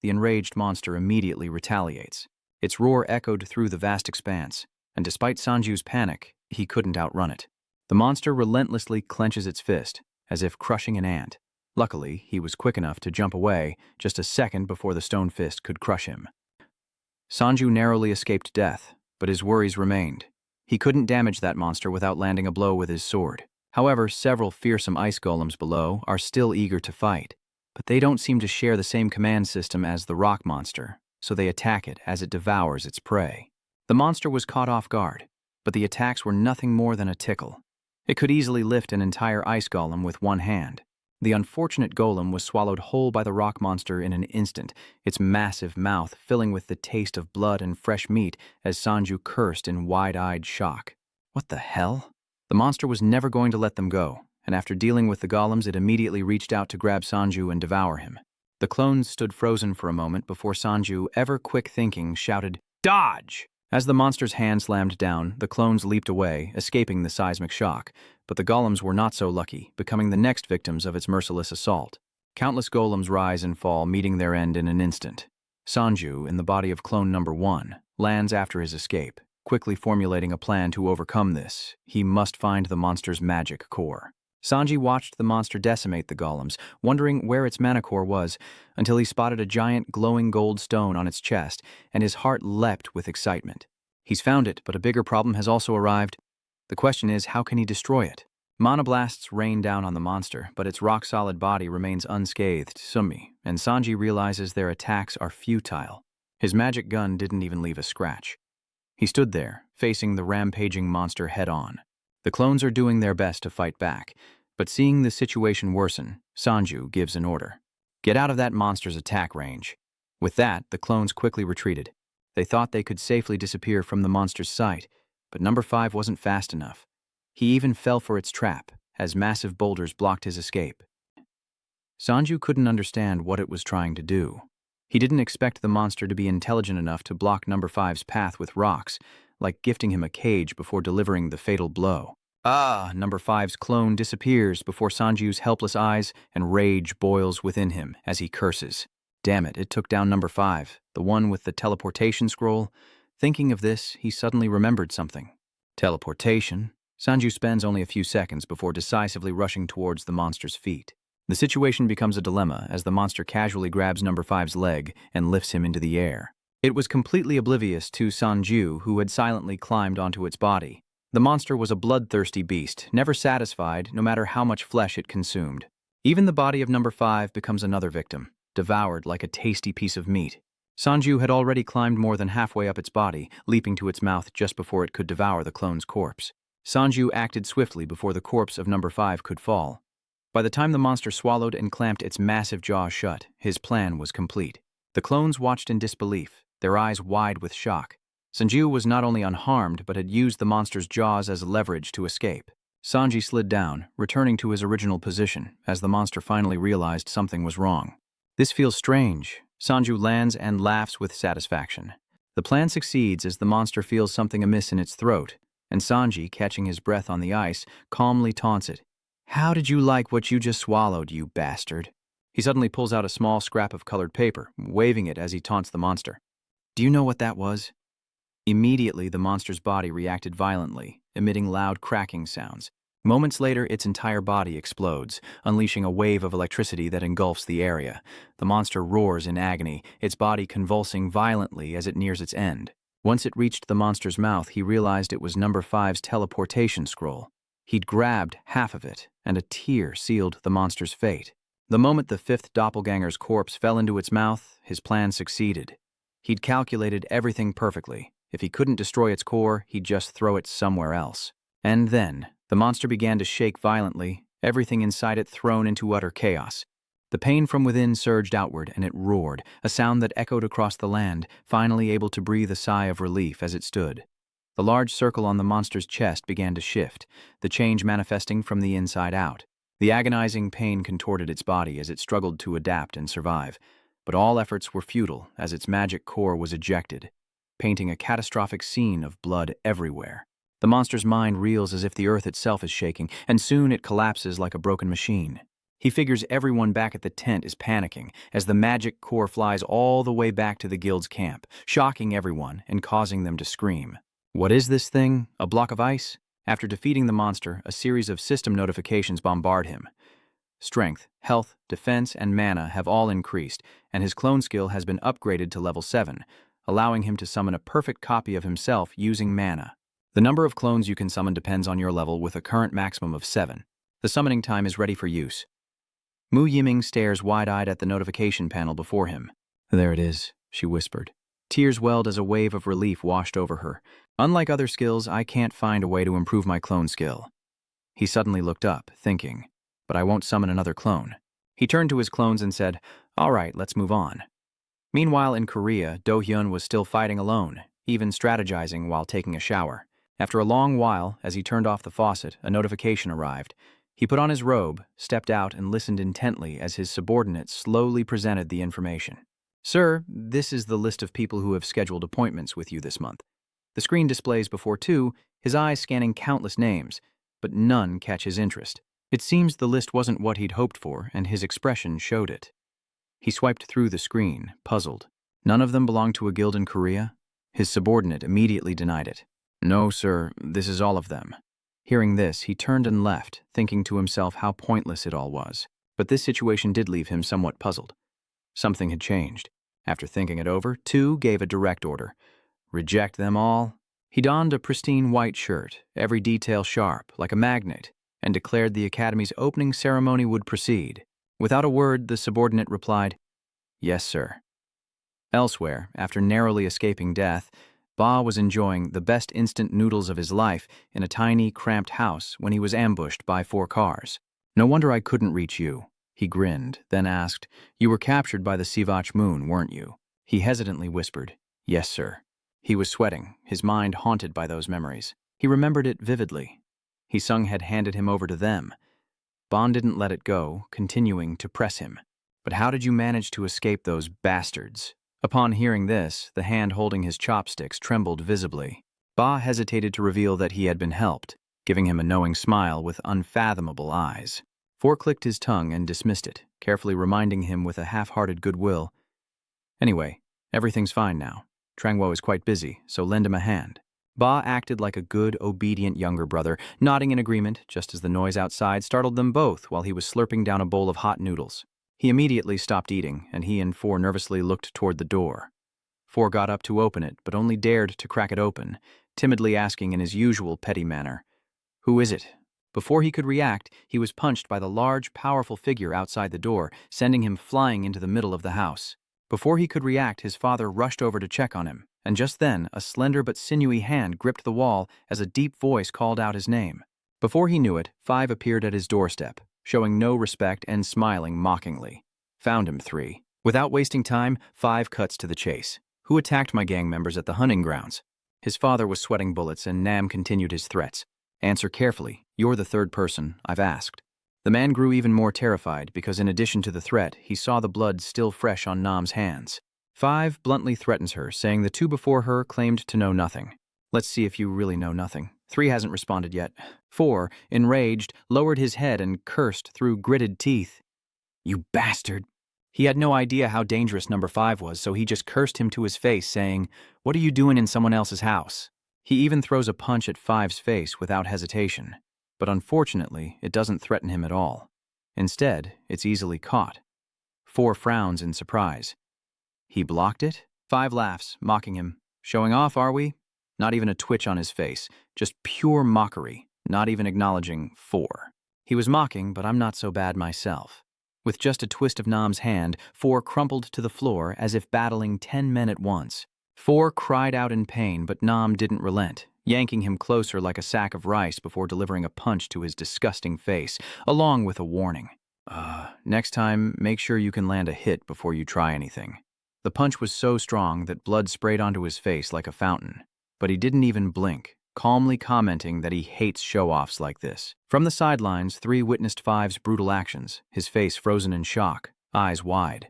The enraged monster immediately retaliates. Its roar echoed through the vast expanse, and despite Sanju's panic, he couldn't outrun it. The monster relentlessly clenches its fist, as if crushing an ant. Luckily, he was quick enough to jump away just a second before the stone fist could crush him. Sanju narrowly escaped death, but his worries remained. He couldn't damage that monster without landing a blow with his sword. However, several fearsome ice golems below are still eager to fight. But they don't seem to share the same command system as the rock monster, so they attack it as it devours its prey. The monster was caught off guard, but the attacks were nothing more than a tickle. It could easily lift an entire ice golem with one hand. The unfortunate golem was swallowed whole by the rock monster in an instant, its massive mouth filling with the taste of blood and fresh meat as Sanju cursed in wide-eyed shock. What the hell? The monster was never going to let them go, and after dealing with the golems, it immediately reached out to grab Sanju and devour him. The clones stood frozen for a moment before Sanju, ever quick-thinking, shouted, "Dodge!" As the monster's hand slammed down, the clones leaped away, escaping the seismic shock, but the golems were not so lucky, becoming the next victims of its merciless assault. Countless golems rise and fall, meeting their end in an instant. Sanju, in the body of clone number 1, lands after his escape, quickly formulating a plan to overcome this. He must find the monster's magic core. Sanji watched the monster decimate the golems, wondering where its mana core was, until he spotted a giant glowing gold stone on its chest, and his heart leapt with excitement. He's found it, but a bigger problem has also arrived. The question is, how can he destroy it? Mana blasts rain down on the monster, but its rock-solid body remains unscathed, and Sanji realizes their attacks are futile. His magic gun didn't even leave a scratch. He stood there, facing the rampaging monster head-on. The clones are doing their best to fight back, but seeing the situation worsen, Sanju gives an order. Get out of that monster's attack range. With that, the clones quickly retreated. They thought they could safely disappear from the monster's sight, but number 5 wasn't fast enough. He even fell for its trap, as massive boulders blocked his escape. Sanju couldn't understand what it was trying to do. He didn't expect the monster to be intelligent enough to block number 5's path with rocks, like gifting him a cage before delivering the fatal blow. Number 5's clone disappears before Sanju's helpless eyes, and rage boils within him as he curses. Damn it, it took down number 5, the one with the teleportation scroll. Thinking of this, he suddenly remembered something. Teleportation? Sanju spends only a few seconds before decisively rushing towards the monster's feet. The situation becomes a dilemma as the monster casually grabs number 5's leg and lifts him into the air. It was completely oblivious to Sanju, who had silently climbed onto its body. The monster was a bloodthirsty beast, never satisfied no matter how much flesh it consumed. Even the body of number 5 becomes another victim, devoured like a tasty piece of meat. Sanju had already climbed more than halfway up its body, leaping to its mouth just before it could devour the clone's corpse. Sanju acted swiftly before the corpse of number 5 could fall. By the time the monster swallowed and clamped its massive jaws shut, his plan was complete. The clones watched in disbelief, their eyes wide with shock. Sanju was not only unharmed, but had used the monster's jaws as leverage to escape. Sanji slid down, returning to his original position, as the monster finally realized something was wrong. This feels strange. Sanju lands and laughs with satisfaction. The plan succeeds as the monster feels something amiss in its throat, and Sanji, catching his breath on the ice, calmly taunts it. "How did you like what you just swallowed, you bastard?" He suddenly pulls out a small scrap of colored paper, waving it as he taunts the monster. "Do you know what that was?" Immediately, the monster's body reacted violently, emitting loud cracking sounds. Moments later, its entire body explodes, unleashing a wave of electricity that engulfs the area. The monster roars in agony, its body convulsing violently as it nears its end. Once it reached the monster's mouth, he realized it was number 5's teleportation scroll. He'd grabbed half of it, and a tear sealed the monster's fate. The moment the 5th doppelganger's corpse fell into its mouth, his plan succeeded. He'd calculated everything perfectly. If he couldn't destroy its core, he'd just throw it somewhere else. And then, the monster began to shake violently, everything inside it thrown into utter chaos. The pain from within surged outward, and it roared, a sound that echoed across the land, finally able to breathe a sigh of relief as it stood. The large circle on the monster's chest began to shift, the change manifesting from the inside out. The agonizing pain contorted its body as it struggled to adapt and survive, but all efforts were futile as its magic core was ejected, painting a catastrophic scene of blood everywhere. The monster's mind reels as if the earth itself is shaking, and soon it collapses like a broken machine. He figures everyone back at the tent is panicking as the magic core flies all the way back to the guild's camp, shocking everyone and causing them to scream. What is this thing? A block of ice? After defeating the monster, a series of system notifications bombard him. Strength, health, defense, and mana have all increased, and his clone skill has been upgraded to level 7, allowing him to summon a perfect copy of himself using mana. The number of clones you can summon depends on your level with a current maximum of 7. The summoning time is ready for use. Mu Yiming stares wide-eyed at the notification panel before him. There it is, she whispered. Tears welled as a wave of relief washed over her. Unlike other skills, I can't find a way to improve my clone skill. He suddenly looked up, thinking, but I won't summon another clone. He turned to his clones and said, all right, let's move on. Meanwhile, in Korea, Do-hyun was still fighting alone, even strategizing while taking a shower. After a long while, as he turned off the faucet, a notification arrived. He put on his robe, stepped out, and listened intently as his subordinate slowly presented the information. Sir, this is the list of people who have scheduled appointments with you this month. The screen displays before two, his eyes scanning countless names, but none catch his interest. It seems the list wasn't what he'd hoped for, and his expression showed it. He swiped through the screen, puzzled. None of them belonged to a guild in Korea? His subordinate immediately denied it. No, sir, this is all of them. Hearing this, he turned and left, thinking to himself how pointless it all was. But this situation did leave him somewhat puzzled. Something had changed. After thinking it over, Tu gave a direct order. Reject them all. He donned a pristine white shirt, every detail sharp, like a magnet, and declared the academy's opening ceremony would proceed. Without a word, the subordinate replied, yes, sir. Elsewhere, after narrowly escaping death, Ba was enjoying the best instant noodles of his life in a tiny, cramped house when he was ambushed by 4 cars. No wonder I couldn't reach you. He grinned, then asked, you were captured by the Sivach moon, weren't you? He hesitantly whispered, yes, sir. He was sweating, his mind haunted by those memories. He remembered it vividly. He Sung had handed him over to them. Bond didn't let it go, continuing to press him. But how did you manage to escape those bastards? Upon hearing this, the hand holding his chopsticks trembled visibly. Ba hesitated to reveal that he had been helped, giving him a knowing smile with unfathomable eyes. Four clicked his tongue and dismissed it, carefully reminding him with a half-hearted goodwill. Anyway, everything's fine now. Trangwo is quite busy, so lend him a hand. Ba acted like a good, obedient younger brother, nodding in agreement just as the noise outside startled them both while he was slurping down a bowl of hot noodles. He immediately stopped eating, and he and Four nervously looked toward the door. Four got up to open it, but only dared to crack it open, timidly asking in his usual petty manner, who is it? Before he could react, he was punched by the large, powerful figure outside the door, sending him flying into the middle of the house. Before he could react, his father rushed over to check on him, and just then, a slender but sinewy hand gripped the wall as a deep voice called out his name. Before he knew it, Five appeared at his doorstep, showing no respect and smiling mockingly. Found him, Three. Without wasting time, Five cuts to the chase. Who attacked my gang members at the hunting grounds? His father was sweating bullets, and Nam continued his threats. Answer carefully. You're the third person I've asked. The man grew even more terrified because in addition to the threat, he saw the blood still fresh on Nam's hands. Five bluntly threatens her, saying the two before her claimed to know nothing. Let's see if you really know nothing. Three hasn't responded yet. Four, enraged, lowered his head and cursed through gritted teeth. You bastard! He had no idea how dangerous number 5 was, so he just cursed him to his face, saying, what are you doing in someone else's house? He even throws a punch at Five's face without hesitation. But unfortunately, it doesn't threaten him at all. Instead, it's easily caught. Four frowns in surprise. He blocked it? Five laughs, mocking him. Showing off, are we? Not even a twitch on his face, just pure mockery, not even acknowledging Four. He was mocking, but I'm not so bad myself. With just a twist of Nam's hand, Four crumpled to the floor as if battling 10 men at once. Four cried out in pain, but Nam didn't relent, yanking him closer like a sack of rice before delivering a punch to his disgusting face, along with a warning. Next time, make sure you can land a hit before you try anything. The punch was so strong that blood sprayed onto his face like a fountain, but he didn't even blink, calmly commenting that he hates show-offs like this. From the sidelines, Three witnessed Five's brutal actions, his face frozen in shock, eyes wide.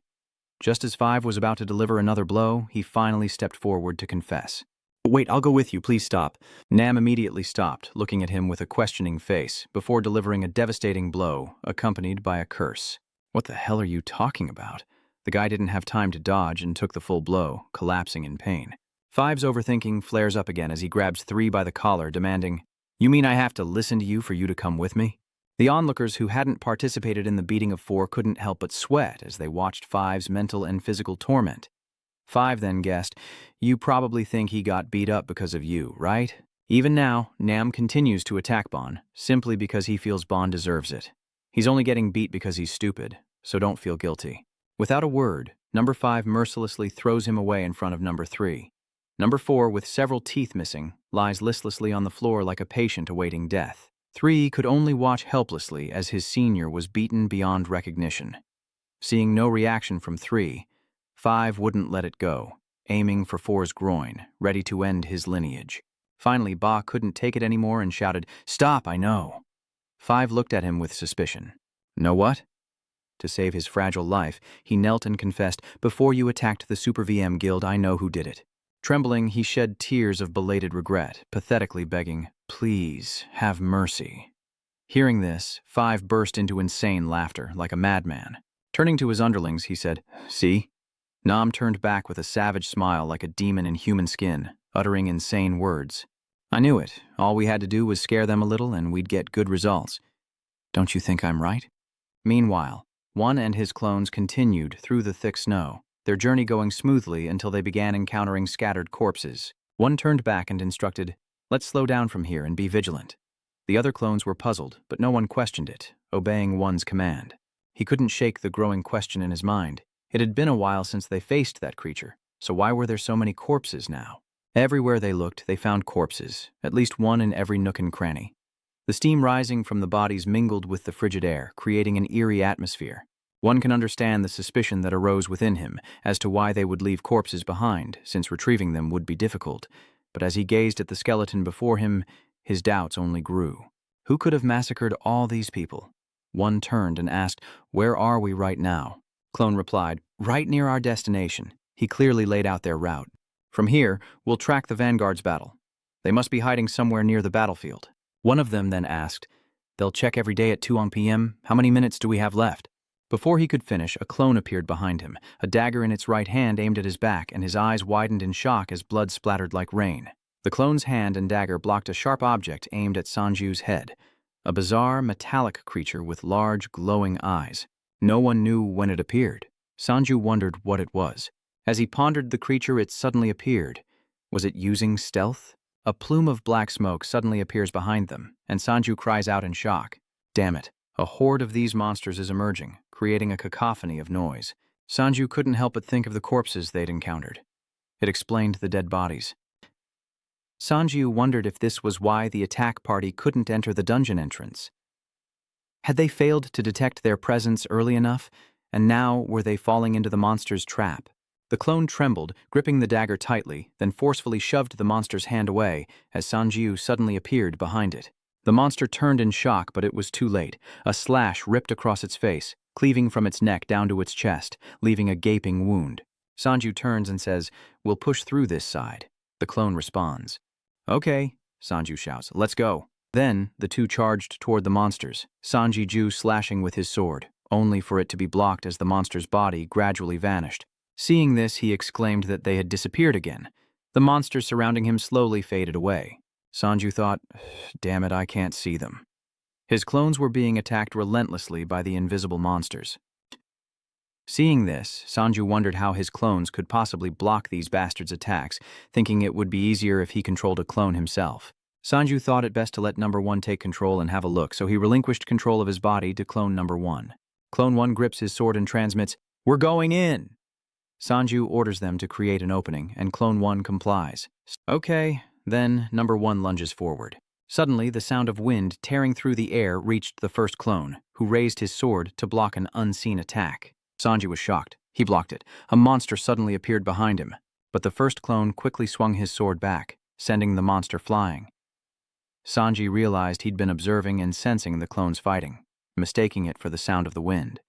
Just as Five was about to deliver another blow, he finally stepped forward to confess. Wait, I'll go with you, please stop. Nam immediately stopped, looking at him with a questioning face, before delivering a devastating blow, accompanied by a curse. What the hell are you talking about? The guy didn't have time to dodge and took the full blow, collapsing in pain. Five's overthinking flares up again as he grabs Three by the collar, demanding, You mean I have to listen to you for you to come with me? The onlookers who hadn't participated in the beating of Four couldn't help but sweat as they watched Five's mental and physical torment. Five then guessed, You probably think he got beat up because of you, right? Even now, Nam continues to attack Bon, simply because he feels Bon deserves it. He's only getting beat because he's stupid, so don't feel guilty. Without a word, number 5 mercilessly throws him away in front of number 3. Number 4, with several teeth missing, lies listlessly on the floor like a patient awaiting death. 3 could only watch helplessly as his senior was beaten beyond recognition. Seeing no reaction from 3, 5 wouldn't let it go, aiming for 4's groin, ready to end his lineage. Finally, Ba couldn't take it anymore and shouted, "Stop, I know." 5 looked at him with suspicion. "Know what?" To save his fragile life, he knelt and confessed, "Before you attacked the Super VM Guild, I know who did it." Trembling, he shed tears of belated regret, pathetically begging, "Please, have mercy." Hearing this, 5 burst into insane laughter, like a madman. Turning to his underlings, he said, "See?" Nam turned back with a savage smile like a demon in human skin, uttering insane words. "I knew it. All we had to do was scare them a little and we'd get good results. Don't you think I'm right?" Meanwhile, one and his clones continued through the thick snow, their journey going smoothly until they began encountering scattered corpses. One turned back and instructed, "Let's slow down from here and be vigilant." The other clones were puzzled, but no one questioned it, obeying one's command. He couldn't shake the growing question in his mind. It had been a while since they faced that creature, so why were there so many corpses now? Everywhere they looked, they found corpses, at least one in every nook and cranny. The steam rising from the bodies mingled with the frigid air, creating an eerie atmosphere. One can understand the suspicion that arose within him as to why they would leave corpses behind, since retrieving them would be difficult. But as he gazed at the skeleton before him, his doubts only grew. Who could have massacred all these people? One turned and asked, "Where are we right now?" Clone replied, "Right near our destination." He clearly laid out their route. "From here, we'll track the vanguard's battle. They must be hiding somewhere near the battlefield." One of them then asked, "They'll check every day at 2 p.m. How many minutes do we have left?" Before he could finish, a clone appeared behind him, a dagger in its right hand aimed at his back, and his eyes widened in shock as blood splattered like rain. The clone's hand and dagger blocked a sharp object aimed at Sanju's head, a bizarre, metallic creature with large, glowing eyes. No one knew when it appeared. Sanju wondered what it was. As he pondered the creature, it suddenly appeared. Was it using stealth? A plume of black smoke suddenly appears behind them, and Sanju cries out in shock. Damn it, a horde of these monsters is emerging, creating a cacophony of noise. Sanju couldn't help but think of the corpses they'd encountered. It explained the dead bodies. Sanju wondered if this was why the attack party couldn't enter the dungeon entrance. Had they failed to detect their presence early enough, and now were they falling into the monster's trap? The clone trembled, gripping the dagger tightly, then forcefully shoved the monster's hand away as Sanju suddenly appeared behind it. The monster turned in shock, but it was too late. A slash ripped across its face, cleaving from its neck down to its chest, leaving a gaping wound. Sanju turns and says, "We'll push through this side." The clone responds. "Okay," Sanju shouts, "let's go." Then, the two charged toward the monsters, Sanji-ju slashing with his sword, only for it to be blocked as the monster's body gradually vanished. Seeing this, he exclaimed that they had disappeared again. The monsters surrounding him slowly faded away. Sanju thought, "Damn it, I can't see them." His clones were being attacked relentlessly by the invisible monsters. Seeing this, Sanju wondered how his clones could possibly block these bastards' attacks, thinking it would be easier if he controlled a clone himself. Sanju thought it best to let number 1 take control and have a look, so he relinquished control of his body to clone number 1. Clone 1 grips his sword and transmits, "We're going in!" Sanju orders them to create an opening, and clone 1 complies. Okay, then number 1 lunges forward. Suddenly, the sound of wind tearing through the air reached the first clone, who raised his sword to block an unseen attack. Sanju was shocked. He blocked it. A monster suddenly appeared behind him, but the first clone quickly swung his sword back, sending the monster flying. Sanji realized he'd been observing and sensing the clones fighting, mistaking it for the sound of the wind.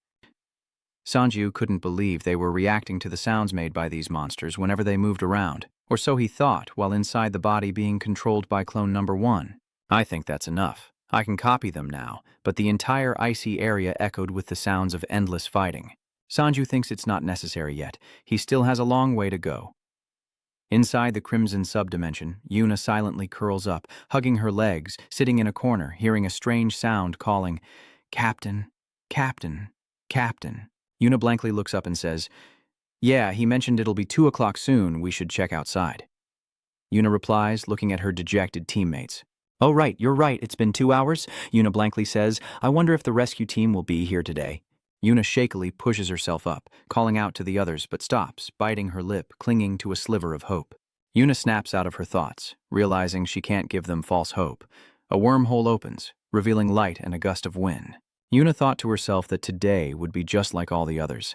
Sanju couldn't believe they were reacting to the sounds made by these monsters whenever they moved around, or so he thought while inside the body being controlled by clone number 1. "I think that's enough. I can copy them now," but the entire icy area echoed with the sounds of endless fighting. Sanju thinks it's not necessary yet. He still has a long way to go. Inside the crimson subdimension, Yuna silently curls up, hugging her legs, sitting in a corner, hearing a strange sound calling, "Captain, Captain, Captain." Yuna blankly looks up and says, "Yeah, he mentioned it'll be 2 o'clock soon, we should check outside." Yuna replies, looking at her dejected teammates, Oh, right, you're right, it's been 2 hours, Yuna blankly says. I wonder if the rescue team will be here today. Yuna shakily pushes herself up, calling out to the others, but stops, biting her lip, clinging to a sliver of hope. Yuna snaps out of her thoughts, realizing she can't give them false hope. A wormhole opens, revealing light and a gust of wind. Yuna thought to herself that today would be just like all the others.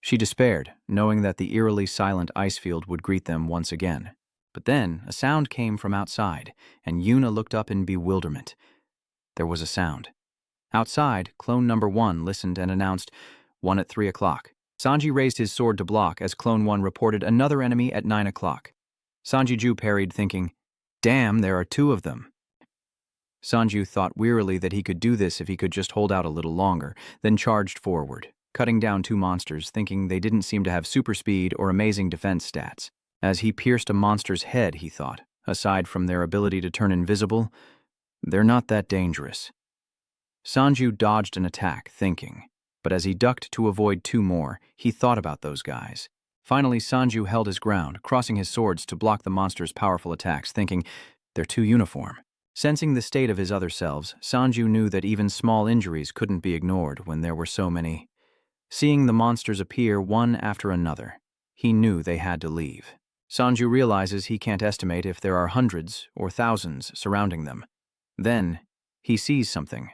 She despaired, knowing that the eerily silent ice field would greet them once again. But then, a sound came from outside, and Yuna looked up in bewilderment. There was a sound. Outside, clone number 1 listened and announced, 1 at 3 o'clock. Sanji raised his sword to block as clone 1 reported another enemy at 9 o'clock. Sanji parried, thinking, damn, there are 2 of them. Sanju thought wearily that he could do this if he could just hold out a little longer, then charged forward, cutting down 2 monsters, thinking they didn't seem to have super speed or amazing defense stats. As he pierced a monster's head, he thought, aside from their ability to turn invisible, they're not that dangerous. Sanju dodged an attack, thinking, but as he ducked to avoid 2 more, he thought about those guys. Finally, Sanju held his ground, crossing his swords to block the monster's powerful attacks, thinking, they're too uniform. Sensing the state of his other selves, Sanju knew that even small injuries couldn't be ignored when there were so many. Seeing the monsters appear one after another, he knew they had to leave. Sanju realizes he can't estimate if there are hundreds or thousands surrounding them. Then, he sees something.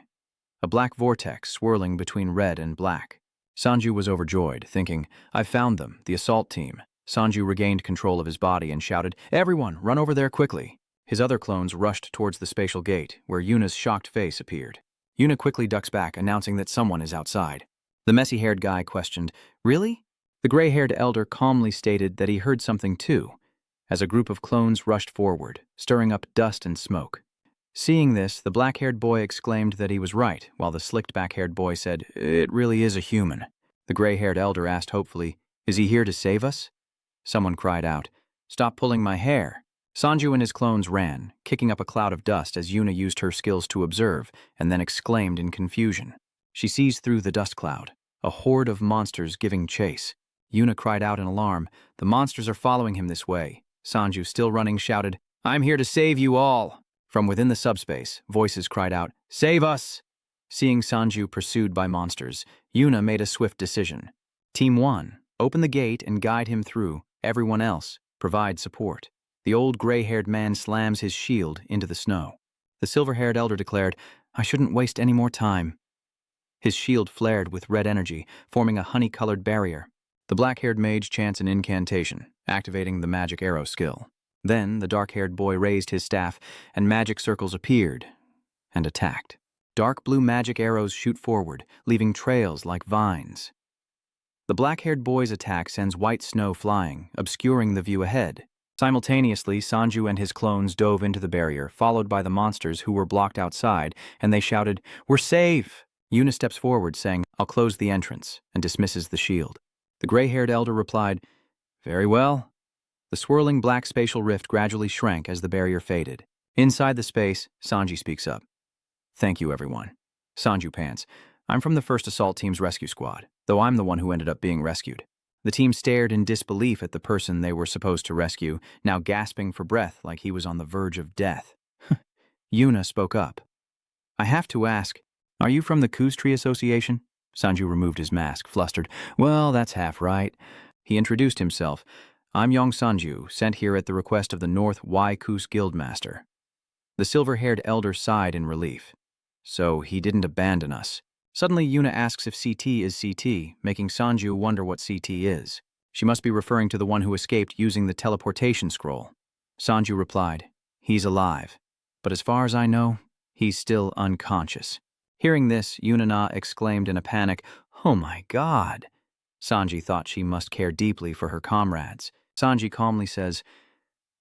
A black vortex swirling between red and black. Sanju was overjoyed, thinking, I've found them, the assault team. Sanju regained control of his body and shouted, everyone, run over there quickly. His other clones rushed towards the spatial gate, where Yuna's shocked face appeared. Yuna quickly ducks back, announcing that someone is outside. The messy-haired guy questioned, really? The gray-haired elder calmly stated that he heard something too, as a group of clones rushed forward, stirring up dust and smoke. Seeing this, the black-haired boy exclaimed that he was right, while the slicked back-haired boy said, it really is a human. The gray-haired elder asked hopefully, is he here to save us? Someone cried out, stop pulling my hair. Sanju and his clones ran, kicking up a cloud of dust as Yuna used her skills to observe, and then exclaimed in confusion. She sees through the dust cloud, a horde of monsters giving chase. Yuna cried out in alarm, the monsters are following him this way. Sanju, still running, shouted, I'm here to save you all. From within the subspace, voices cried out, save us! Seeing Sanju pursued by monsters, Yuna made a swift decision. Team 1, open the gate and guide him through. Everyone else, provide support. The old gray-haired man slams his shield into the snow. The silver-haired elder declared, I shouldn't waste any more time. His shield flared with red energy, forming a honey-colored barrier. The black-haired mage chants an incantation, activating the magic arrow skill. Then the dark-haired boy raised his staff, and magic circles appeared and attacked. Dark blue magic arrows shoot forward, leaving trails like vines. The black-haired boy's attack sends white snow flying, obscuring the view ahead. Simultaneously, Sanju and his clones dove into the barrier, followed by the monsters who were blocked outside, and they shouted, we're safe! Yuna steps forward, saying, I'll close the entrance, and dismisses the shield. The gray-haired elder replied, very well. The swirling black spatial rift gradually shrank as the barrier faded. Inside the space, Sanji speaks up. Thank you, everyone. Sanju pants, I'm from the first assault team's rescue squad, though I'm the one who ended up being rescued. The team stared in disbelief at the person they were supposed to rescue, now gasping for breath like he was on the verge of death. Yuna spoke up. I have to ask, are you from the Kuztree Association? Sanju removed his mask, flustered. Well, that's half right. He introduced himself. I'm Yong Sanju, sent here at the request of the North Y Kus Guildmaster. The silver-haired elder sighed in relief. So he didn't abandon us. Suddenly, Yuna asks if CT is CT, making Sanju wonder what CT is. She must be referring to the one who escaped using the teleportation scroll. Sanju replied, he's alive. But as far as I know, he's still unconscious. Hearing this, Yuna exclaimed in a panic, oh my god. Sanji thought she must care deeply for her comrades. Sanji calmly says,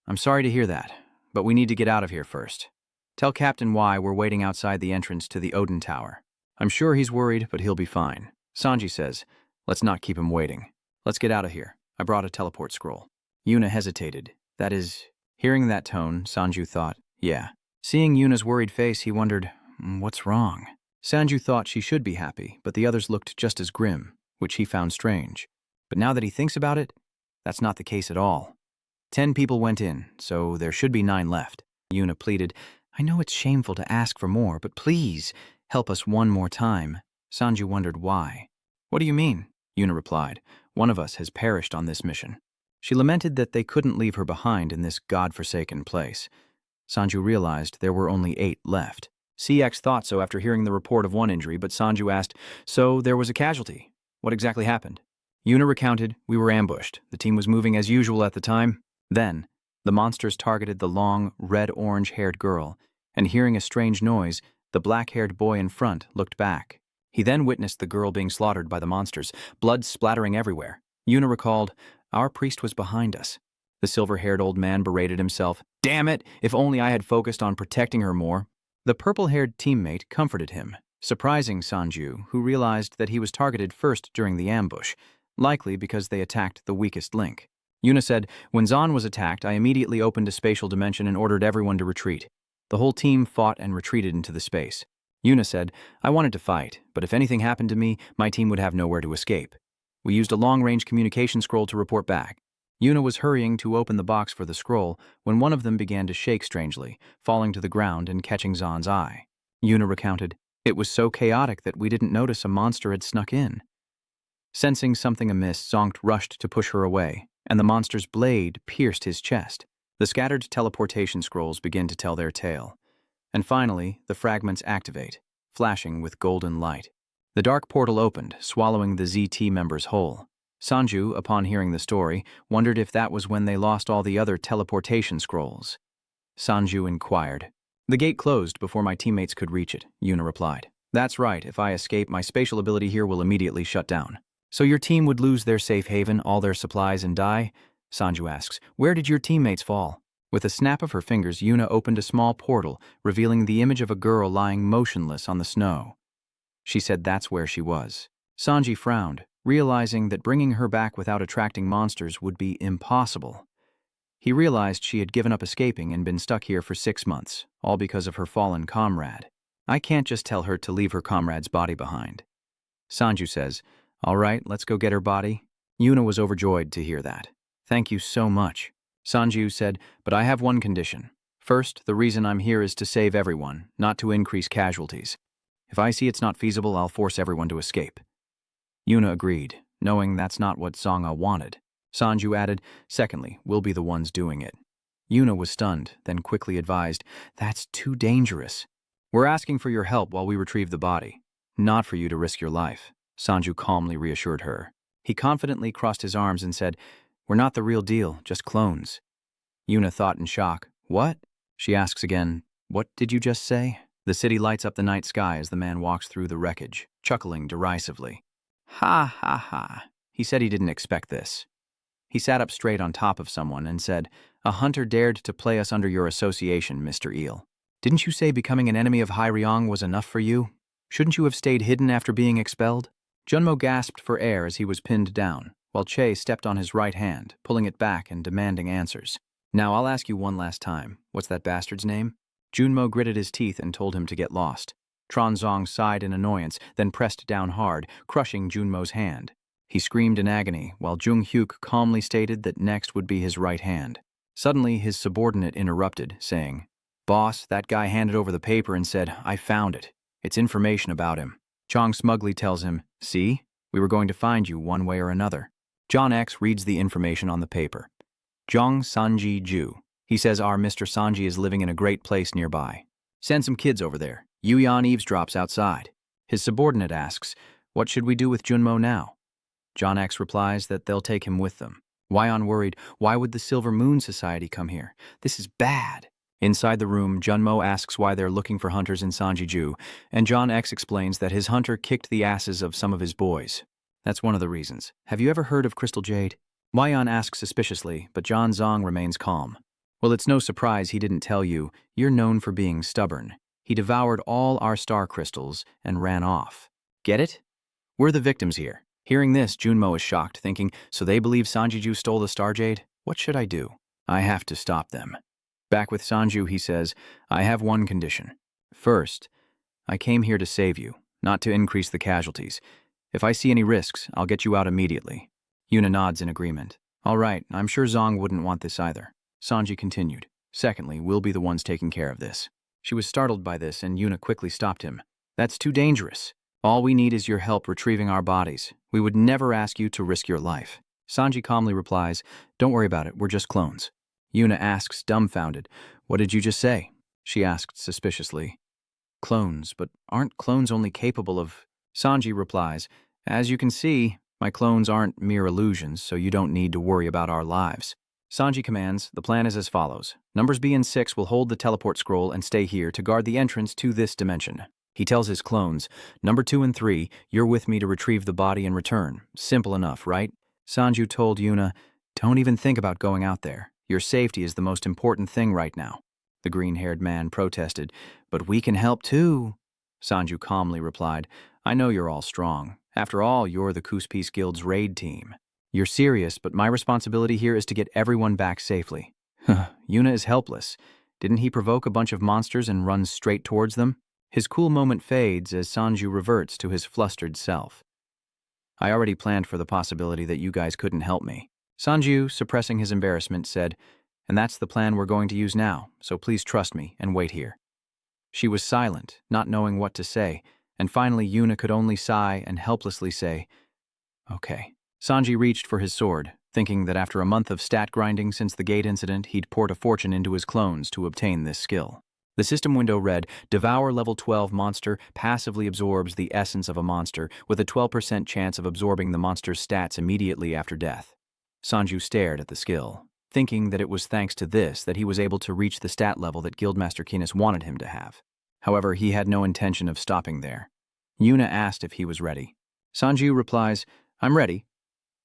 I'm sorry to hear that, but we need to get out of here first. Tell Captain Y we're waiting outside the entrance to the Odin Tower. I'm sure he's worried, but he'll be fine. Sanji says, let's not keep him waiting. Let's get out of here. I brought a teleport scroll. Yuna hesitated. That is, hearing that tone, Sanju thought, yeah. Seeing Yuna's worried face, he wondered, what's wrong? Sanju thought she should be happy, but the others looked just as grim, which he found strange. But now that he thinks about it, that's not the case at all. 10 people went in, so there should be 9 left. Yuna pleaded, I know it's shameful to ask for more, but please, help us one more time. Sanju wondered why. What do you mean? Yuna replied. One of us has perished on this mission. She lamented that they couldn't leave her behind in this god-forsaken place. Sanju realized there were only 8 left. CX thought so after hearing the report of one injury, but Sanju asked, so there was a casualty. What exactly happened? Yuna recounted, we were ambushed. The team was moving as usual at the time. Then, the monsters targeted the long, red-orange-haired girl, and hearing a strange noise, the black-haired boy in front looked back. He then witnessed the girl being slaughtered by the monsters, blood splattering everywhere. Yuna recalled, our priest was behind us. The silver-haired old man berated himself. Damn it, if only I had focused on protecting her more. The purple-haired teammate comforted him, surprising Sanju, who realized that he was targeted first during the ambush, likely because they attacked the weakest link. Yuna said, when Zahn was attacked, I immediately opened a spatial dimension and ordered everyone to retreat. The whole team fought and retreated into the space. Yuna said, I wanted to fight, but if anything happened to me, my team would have nowhere to escape. We used a long-range communication scroll to report back. Yuna was hurrying to open the box for the scroll when one of them began to shake strangely, falling to the ground and catching Zahn's eye. Yuna recounted, it was so chaotic that we didn't notice a monster had snuck in. Sensing something amiss, Zonk rushed to push her away, and the monster's blade pierced his chest. The scattered teleportation scrolls begin to tell their tale. And finally, the fragments activate, flashing with golden light. The dark portal opened, swallowing the ZT members whole. Sanju, upon hearing the story, wondered if that was when they lost all the other teleportation scrolls. Sanju inquired. The gate closed before my teammates could reach it, Yuna replied. That's right, if I escape, my spatial ability here will immediately shut down. So your team would lose their safe haven, all their supplies, and die? Sanju asks, where did your teammates fall? With a snap of her fingers, Yuna opened a small portal, revealing the image of a girl lying motionless on the snow. She said that's where she was. Sanji frowned, realizing that bringing her back without attracting monsters would be impossible. He realized she had given up escaping and been stuck here for 6 months, all because of her fallen comrade. I can't just tell her to leave her comrade's body behind. Sanju says, all right, let's go get her body. Yuna was overjoyed to hear that. Thank you so much. Sanju said, but I have one condition. First, the reason I'm here is to save everyone, not to increase casualties. If I see it's not feasible, I'll force everyone to escape. Yuna agreed, knowing that's not what Sangha wanted. Sanju added, secondly, we'll be the ones doing it. Yuna was stunned, then quickly advised, that's too dangerous. We're asking for your help while we retrieve the body, not for you to risk your life. Sanju calmly reassured her. He confidently crossed his arms and said, we're not the real deal, just clones. Yuna thought in shock, what? She asks again, what did you just say? The city lights up the night sky as the man walks through the wreckage, chuckling derisively. Ha ha ha. He said he didn't expect this. He sat up straight on top of someone and said, a hunter dared to play us under your association, Mr. Eel. Didn't you say becoming an enemy of Hai Ryong was enough for you? Shouldn't you have stayed hidden after being expelled? Junmo gasped for air as he was pinned down, while Che stepped on his right hand, pulling it back and demanding answers. Now I'll ask you one last time. What's that bastard's name? Junmo gritted his teeth and told him to get lost. Tronzong sighed in annoyance, then pressed down hard, crushing Junmo's hand. He screamed in agony, while Jung Hyuk calmly stated that next would be his right hand. Suddenly, his subordinate interrupted, saying, Boss, that guy handed over the paper and said, I found it. It's information about him. Chong smugly tells him, see? We were going to find you one way or another. John X reads the information on the paper. Zhang Sanji Ju. He says our Mr. Sanji is living in a great place nearby. Send some kids over there. Yuyan eavesdrops outside. His subordinate asks, what should we do with Junmo now? John X replies that they'll take him with them. Wyon worried, why would the Silver Moon Society come here? This is bad. Inside the room, Junmo asks why they're looking for hunters in Sanjiju, and John X explains that his hunter kicked the asses of some of his boys. That's one of the reasons. Have you ever heard of Crystal Jade? Wyon asks suspiciously, but John Zong remains calm. Well, it's no surprise he didn't tell you. You're known for being stubborn. He devoured all our star crystals and ran off. Get it? We're the victims here. Hearing this, Junmo is shocked, thinking, so they believe Sanjiju stole the Star Jade? What should I do? I have to stop them. Back with Sanju, he says, I have one condition. First, I came here to save you, not to increase the casualties. If I see any risks, I'll get you out immediately. Yuna nods in agreement. All right, I'm sure Zong wouldn't want this either. Sanji continued. Secondly, we'll be the ones taking care of this. She was startled by this, and Yuna quickly stopped him. That's too dangerous. All we need is your help retrieving our bodies. We would never ask you to risk your life. Sanji calmly replies, don't worry about it, we're just clones. Yuna asks, dumbfounded, what did you just say? She asked suspiciously. Clones, but aren't clones only capable of… Sanji replies, as you can see, my clones aren't mere illusions, so you don't need to worry about our lives. Sanji commands, the plan is as follows. Numbers B and 6 will hold the teleport scroll and stay here to guard the entrance to this dimension. He tells his clones, number 2 and 3, you're with me to retrieve the body and return. Simple enough, right? Sanju told Yuna, don't even think about going out there. Your safety is the most important thing right now. The green-haired man protested, but we can help too. Sanju calmly replied, I know you're all strong. After all, you're the Kuspis Guild's raid team. You're serious, but my responsibility here is to get everyone back safely. Yuna is helpless. Didn't he provoke a bunch of monsters and run straight towards them? His cool moment fades as Sanju reverts to his flustered self. I already planned for the possibility that you guys couldn't help me. Sanju, suppressing his embarrassment, said, and that's the plan we're going to use now, so please trust me and wait here. She was silent, not knowing what to say, and finally Yuna could only sigh and helplessly say, okay. Sanji reached for his sword, thinking that after a month of stat grinding since the gate incident, he'd poured a fortune into his clones to obtain this skill. The system window read, Devour level 12 monster passively absorbs the essence of a monster with a 12% chance of absorbing the monster's stats immediately after death. Sanju stared at the skill, thinking that it was thanks to this that he was able to reach the stat level that Guildmaster Kinas wanted him to have. However, he had no intention of stopping there. Yuna asked if he was ready. Sanju replies, I'm ready.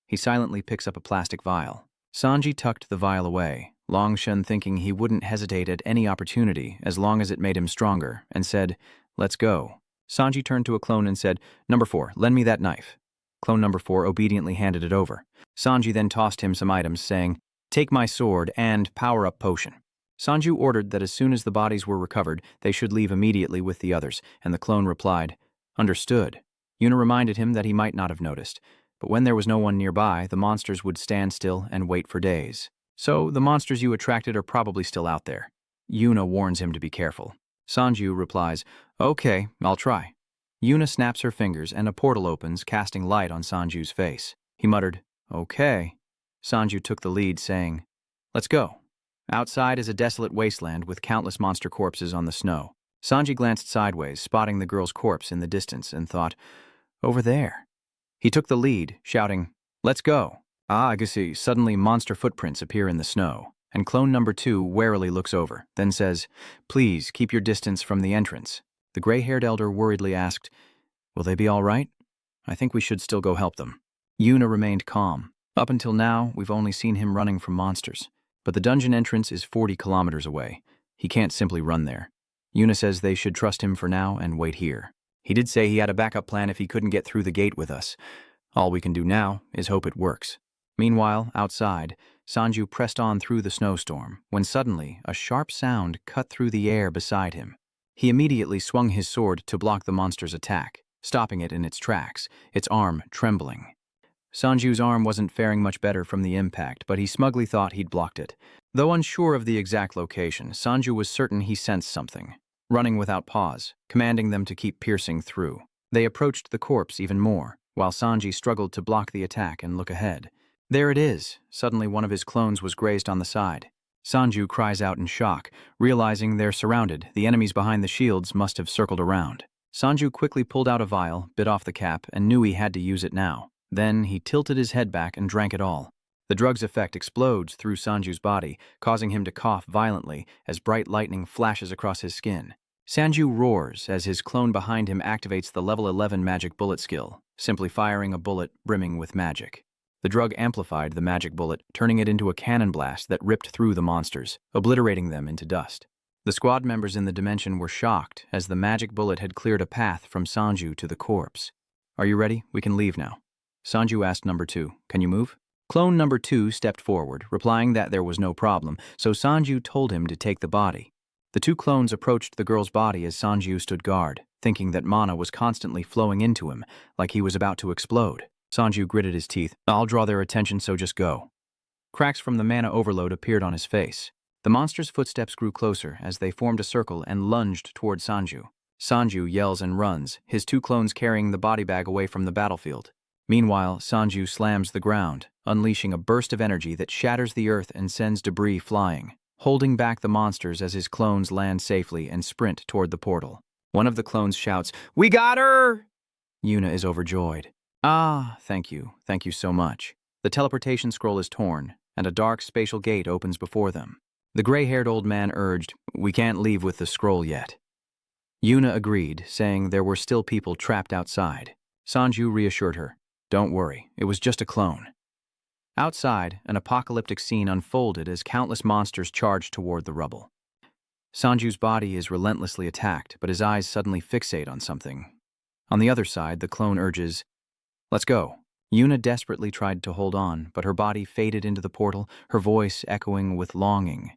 He silently picks up a plastic vial. Sanji tucked the vial away, Longshan thinking he wouldn't hesitate at any opportunity as long as it made him stronger, and said, let's go. Sanji turned to a clone and said, number 4, lend me that knife. Clone number 4 obediently handed it over. Sanji then tossed him some items, saying, take my sword and power-up potion. Sanju ordered that as soon as the bodies were recovered, they should leave immediately with the others, and the clone replied, understood. Yuna reminded him that he might not have noticed, but when there was no one nearby, the monsters would stand still and wait for days. So, the monsters you attracted are probably still out there. Yuna warns him to be careful. Sanju replies, okay, I'll try. Yuna snaps her fingers and a portal opens, casting light on Sanju's face. He muttered, okay. Sanju took the lead, saying, let's go. Outside is a desolate wasteland with countless monster corpses on the snow. Sanji glanced sideways, spotting the girl's corpse in the distance, and thought, over there. He took the lead, shouting, let's go. Agassi, suddenly monster footprints appear in the snow, and clone number 2 warily looks over, then says, please keep your distance from the entrance. The gray-haired elder worriedly asked, will they be all right? I think we should still go help them. Yuna remained calm. Up until now, we've only seen him running from monsters, but the dungeon entrance is 40 kilometers away. He can't simply run there. Yuna says they should trust him for now and wait here. He did say he had a backup plan if he couldn't get through the gate with us. All we can do now is hope it works. Meanwhile, outside, Sanju pressed on through the snowstorm, when suddenly a sharp sound cut through the air beside him. He immediately swung his sword to block the monster's attack, stopping it in its tracks, its arm trembling. Sanju's arm wasn't faring much better from the impact, but he smugly thought he'd blocked it. Though unsure of the exact location, Sanju was certain he sensed something, running without pause, commanding them to keep piercing through. They approached the corpse even more, while Sanji struggled to block the attack and look ahead. There it is. Suddenly one of his clones was grazed on the side. Sanju cries out in shock, realizing they're surrounded. The enemies behind the shields must have circled around. Sanju quickly pulled out a vial, bit off the cap, and knew he had to use it now. Then he tilted his head back and drank it all. The drug's effect explodes through Sanju's body, causing him to cough violently as bright lightning flashes across his skin. Sanju roars as his clone behind him activates the level 11 magic bullet skill, simply firing a bullet brimming with magic. The drug amplified the magic bullet, turning it into a cannon blast that ripped through the monsters, obliterating them into dust. The squad members in the dimension were shocked as the magic bullet had cleared a path from Sanju to the corpse. Are you ready? We can leave now. Sanju asked number 2, can you move? Clone number 2 stepped forward, replying that there was no problem, so Sanju told him to take the body. The 2 clones approached the girl's body as Sanju stood guard, thinking that mana was constantly flowing into him, like he was about to explode. Sanju gritted his teeth. I'll draw their attention, so just go. Cracks from the mana overload appeared on his face. The monster's footsteps grew closer as they formed a circle and lunged toward Sanju. Sanju yells and runs, his two clones carrying the body bag away from the battlefield. Meanwhile, Sanju slams the ground, unleashing a burst of energy that shatters the earth and sends debris flying, holding back the monsters as his clones land safely and sprint toward the portal. One of the clones shouts, "We got her!" Yuna is overjoyed. "Ah, thank you so much." The teleportation scroll is torn, and a dark spatial gate opens before them. The gray-haired old man urged, "We can't leave with the scroll yet." Yuna agreed, saying there were still people trapped outside. Sanju reassured her, "Don't worry, it was just a clone." Outside, an apocalyptic scene unfolded as countless monsters charged toward the rubble. Sanju's body is relentlessly attacked, but his eyes suddenly fixate on something. On the other side, the clone urges, "Let's go." Yuna desperately tried to hold on, but her body faded into the portal, her voice echoing with longing.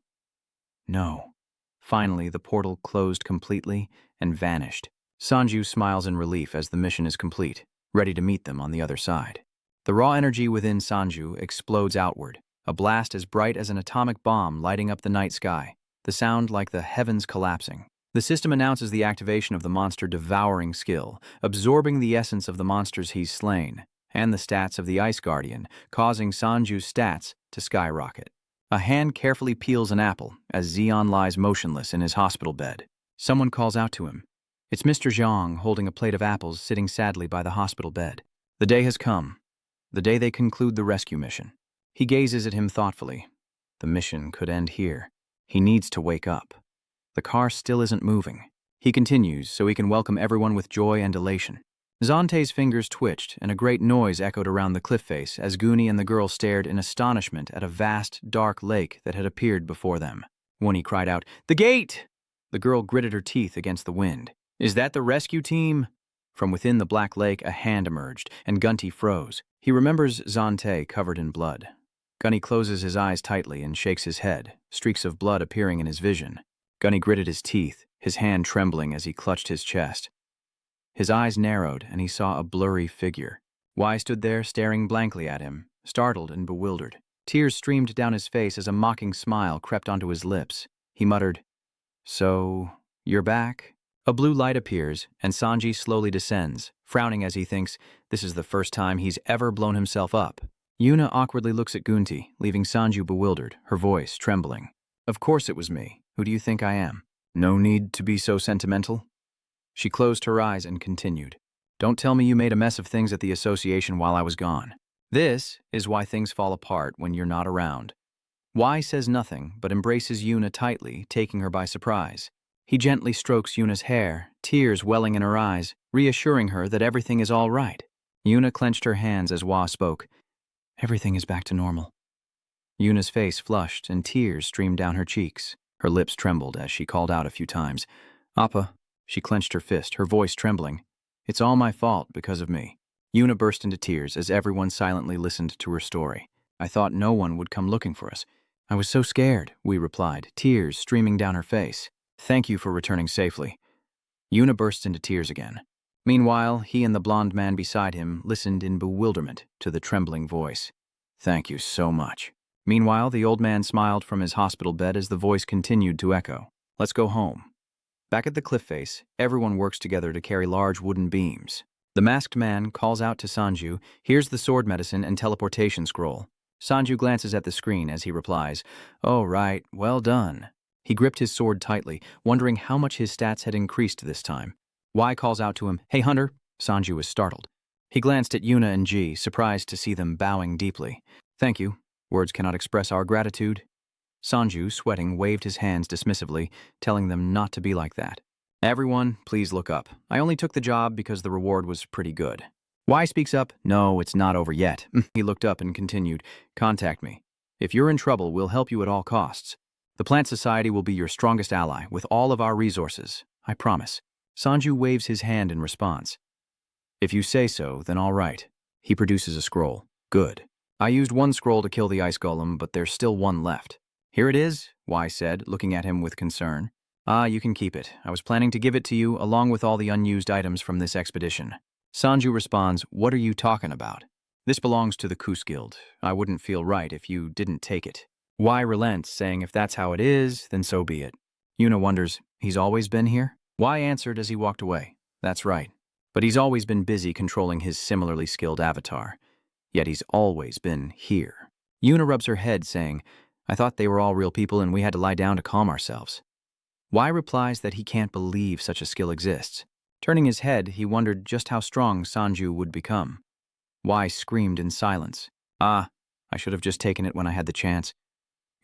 No. Finally, the portal closed completely and vanished. Sanju smiles in relief as the mission is complete, ready to meet them on the other side. The raw energy within Sanju explodes outward, a blast as bright as an atomic bomb lighting up the night sky, the sound like the heavens collapsing. The system announces the activation of the monster devouring skill, absorbing the essence of the monsters he's slain, and the stats of the Ice Guardian, causing Sanju's stats to skyrocket. A hand carefully peels an apple as Xion lies motionless in his hospital bed. Someone calls out to him. It's Mr. Zhang holding a plate of apples sitting sadly by the hospital bed. The day has come. The day they conclude the rescue mission. He gazes at him thoughtfully. The mission could end here. He needs to wake up. The car still isn't moving. He continues so he can welcome everyone with joy and elation. Zante's fingers twitched, and a great noise echoed around the cliff face as Goonie and the girl stared in astonishment at a vast, dark lake that had appeared before them. Woonie cried out, "The gate!" The girl gritted her teeth against the wind. "Is that the rescue team?" From within the black lake, a hand emerged, and Gunty froze. He remembers Zante covered in blood. Gunny closes his eyes tightly and shakes his head, streaks of blood appearing in his vision. Gunny gritted his teeth, his hand trembling as he clutched his chest. His eyes narrowed, and he saw a blurry figure. Y stood there staring blankly at him, startled and bewildered. Tears streamed down his face as a mocking smile crept onto his lips. He muttered, "So, you're back?" A blue light appears, and Sanji slowly descends, frowning as he thinks this is the first time he's ever blown himself up. Yuna awkwardly looks at Gunty, leaving Sanju bewildered, her voice trembling. "Of course it was me. Who do you think I am? No need to be so sentimental." She closed her eyes and continued. "Don't tell me you made a mess of things at the association while I was gone. This is why things fall apart when you're not around." Y says nothing, but embraces Yuna tightly, taking her by surprise. He gently strokes Yuna's hair, tears welling in her eyes, reassuring her that everything is all right. Yuna clenched her hands as Wa spoke. "Everything is back to normal." Yuna's face flushed and tears streamed down her cheeks. Her lips trembled as she called out a few times. "Appa." She clenched her fist, her voice trembling. "It's all my fault because of me." Yuna burst into tears as everyone silently listened to her story. "I thought no one would come looking for us. I was so scared," we replied, tears streaming down her face. "Thank you for returning safely." Yuna burst into tears again. Meanwhile, he and the blonde man beside him listened in bewilderment to the trembling voice. "Thank you so much." Meanwhile, the old man smiled from his hospital bed as the voice continued to echo. "Let's go home." Back at the cliff face, everyone works together to carry large wooden beams. The masked man calls out to Sanju, "Here's the sword medicine and teleportation scroll." Sanju glances at the screen as he replies, "Oh, right, well done." He gripped his sword tightly, wondering how much his stats had increased this time. Y calls out to him, "Hey, Hunter." Sanju was startled. He glanced at Yuna and G, surprised to see them bowing deeply. "Thank you. Words cannot express our gratitude." Sanju, sweating, waved his hands dismissively, telling them not to be like that. "Everyone, please look up. I only took the job because the reward was pretty good." Y speaks up, "No, it's not over yet." He looked up and continued, "Contact me. If you're in trouble, we'll help you at all costs. The Plant Society will be your strongest ally with all of our resources. I promise." Sanju waves his hand in response. "If you say so, then all right." He produces a scroll. "Good. I used one scroll to kill the ice golem, but there's still one left." "Here it is," Y said, looking at him with concern. "Ah, you can keep it. I was planning to give it to you along with all the unused items from this expedition." Sanju responds, "What are you talking about? This belongs to the Kus Guild. I wouldn't feel right if you didn't take it." Y relents, saying if that's how it is, then so be it. Yuna wonders, he's always been here? Y answered as he walked away, that's right. But he's always been busy controlling his similarly skilled avatar. Yet he's always been here. Yuna rubs her head, saying, I thought they were all real people and we had to lie down to calm ourselves. Y replies that he can't believe such a skill exists. Turning his head, he wondered just how strong Sanju would become. Y screamed in silence. Ah, I should have just taken it when I had the chance.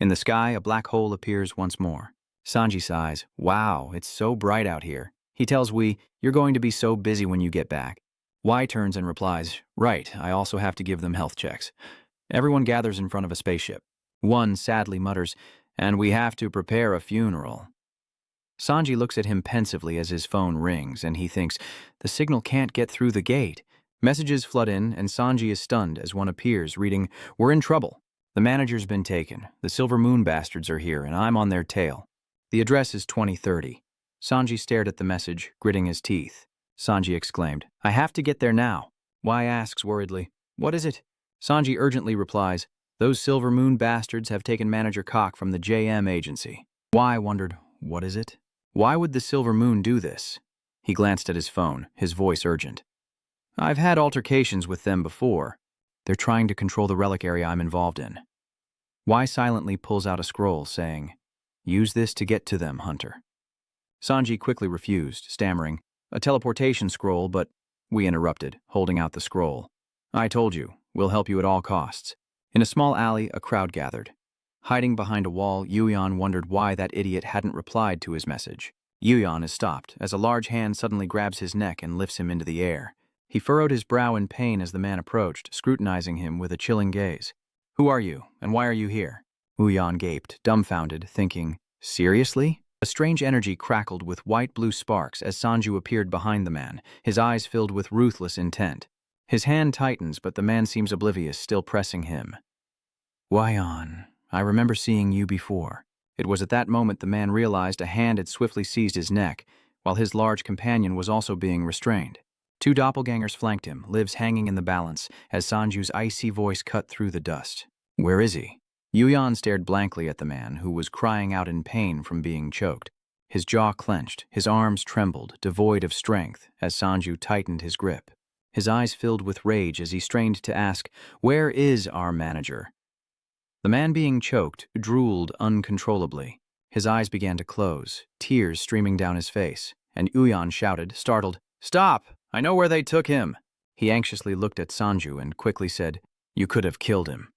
In the sky, a black hole appears once more. Sanji sighs, wow, it's so bright out here. He tells Y, you're going to be so busy when you get back. Y turns and replies, right, I also have to give them health checks. Everyone gathers in front of a spaceship. One sadly mutters, and we have to prepare a funeral. Sanji looks at him pensively as his phone rings, and he thinks, the signal can't get through the gate. Messages flood in, and Sanji is stunned as one appears, reading, we're in trouble. The manager's been taken. The Silver Moon bastards are here, and I'm on their tail. The address is 2030. Sanji stared at the message, gritting his teeth. Sanji exclaimed, I have to get there now. Y asks worriedly, what is it? Sanji urgently replies, those Silver Moon bastards have taken Manager Cock from the JM agency. Y wondered, what is it? Why would the Silver Moon do this? He glanced at his phone, his voice urgent. I've had altercations with them before. They're trying to control the relic area I'm involved in. Y silently pulls out a scroll, saying, use this to get to them, Hunter. Sanji quickly refused, stammering, a teleportation scroll, but we interrupted, holding out the scroll. I told you, we'll help you at all costs. In a small alley, a crowd gathered. Hiding behind a wall, Yuyan wondered why that idiot hadn't replied to his message. Yuyan is stopped as a large hand suddenly grabs his neck and lifts him into the air. He furrowed his brow in pain as the man approached, scrutinizing him with a chilling gaze. Who are you, and why are you here? Yuyan gaped, dumbfounded, thinking, seriously? A strange energy crackled with white-blue sparks as Sanju appeared behind the man, his eyes filled with ruthless intent. His hand tightens, but the man seems oblivious, still pressing him. Yuyan, I remember seeing you before. It was at that moment the man realized a hand had swiftly seized his neck, while his large companion was also being restrained. Two doppelgangers flanked him, lives hanging in the balance, as Sanju's icy voice cut through the dust. Where is he? Yuyan stared blankly at the man, who was crying out in pain from being choked. His jaw clenched, his arms trembled, devoid of strength, as Sanju tightened his grip. His eyes filled with rage as he strained to ask, where is our manager? The man being choked drooled uncontrollably. His eyes began to close, tears streaming down his face, and Yuyan shouted, startled, stop! I know where they took him. He anxiously looked at Sanju and quickly said, you could have killed him.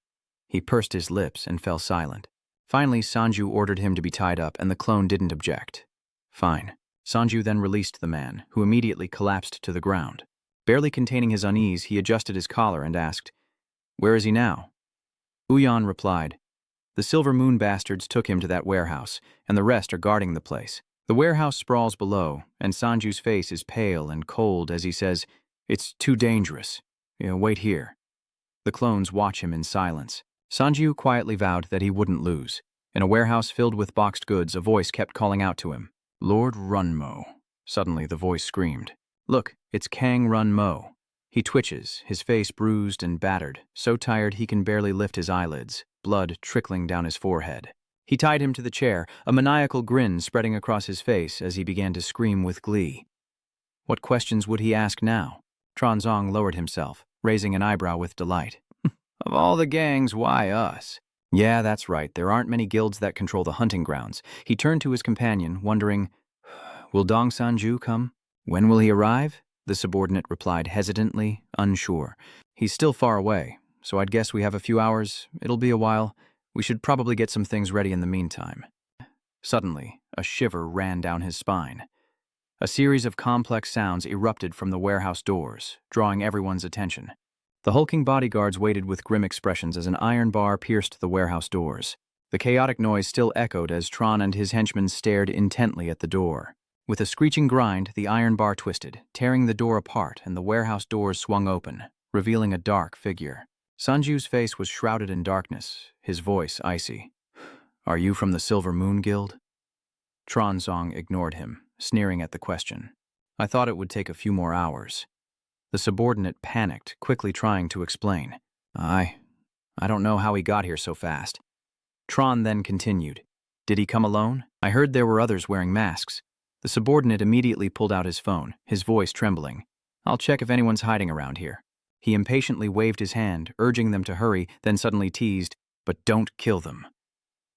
He pursed his lips and fell silent. Finally, Sanju ordered him to be tied up, and the clone didn't object. Fine. Sanju then released the man, who immediately collapsed to the ground. Barely containing his unease, he adjusted his collar and asked, where is he now? Yuyan replied, the Silver Moon bastards took him to that warehouse, and the rest are guarding the place. The warehouse sprawls below, and Sanju's face is pale and cold as he says, it's too dangerous. Wait here. The clones watch him in silence. Sanju quietly vowed that he wouldn't lose. In a warehouse filled with boxed goods, a voice kept calling out to him. Lord Runmo. Suddenly, the voice screamed. Look, it's Kang Runmo. He twitches, his face bruised and battered, so tired he can barely lift his eyelids, blood trickling down his forehead. He tied him to the chair, a maniacal grin spreading across his face as he began to scream with glee. What questions would he ask now? Tronzong lowered himself, raising an eyebrow with delight. Of all the gangs, why us? Yeah, that's right. There aren't many guilds that control the hunting grounds. He turned to his companion, wondering, will Dong Sanju come? When will he arrive? The subordinate replied hesitantly, unsure. He's still far away, so I'd guess we have a few hours. It'll be a while. We should probably get some things ready in the meantime. Suddenly, a shiver ran down his spine. A series of complex sounds erupted from the warehouse doors, drawing everyone's attention. The hulking bodyguards waited with grim expressions as an iron bar pierced the warehouse doors. The chaotic noise still echoed as Tron and his henchmen stared intently at the door. With a screeching grind, the iron bar twisted, tearing the door apart, and the warehouse doors swung open, revealing a dark figure. Sanju's face was shrouded in darkness, his voice icy. Are you from the Silver Moon Guild? Tronzong ignored him, sneering at the question. I thought it would take a few more hours. The subordinate panicked, quickly trying to explain. I don't know how he got here so fast. Tron then continued. Did he come alone? I heard there were others wearing masks. The subordinate immediately pulled out his phone, his voice trembling. I'll check if anyone's hiding around here. He impatiently waved his hand, urging them to hurry, then suddenly teased, but don't kill them.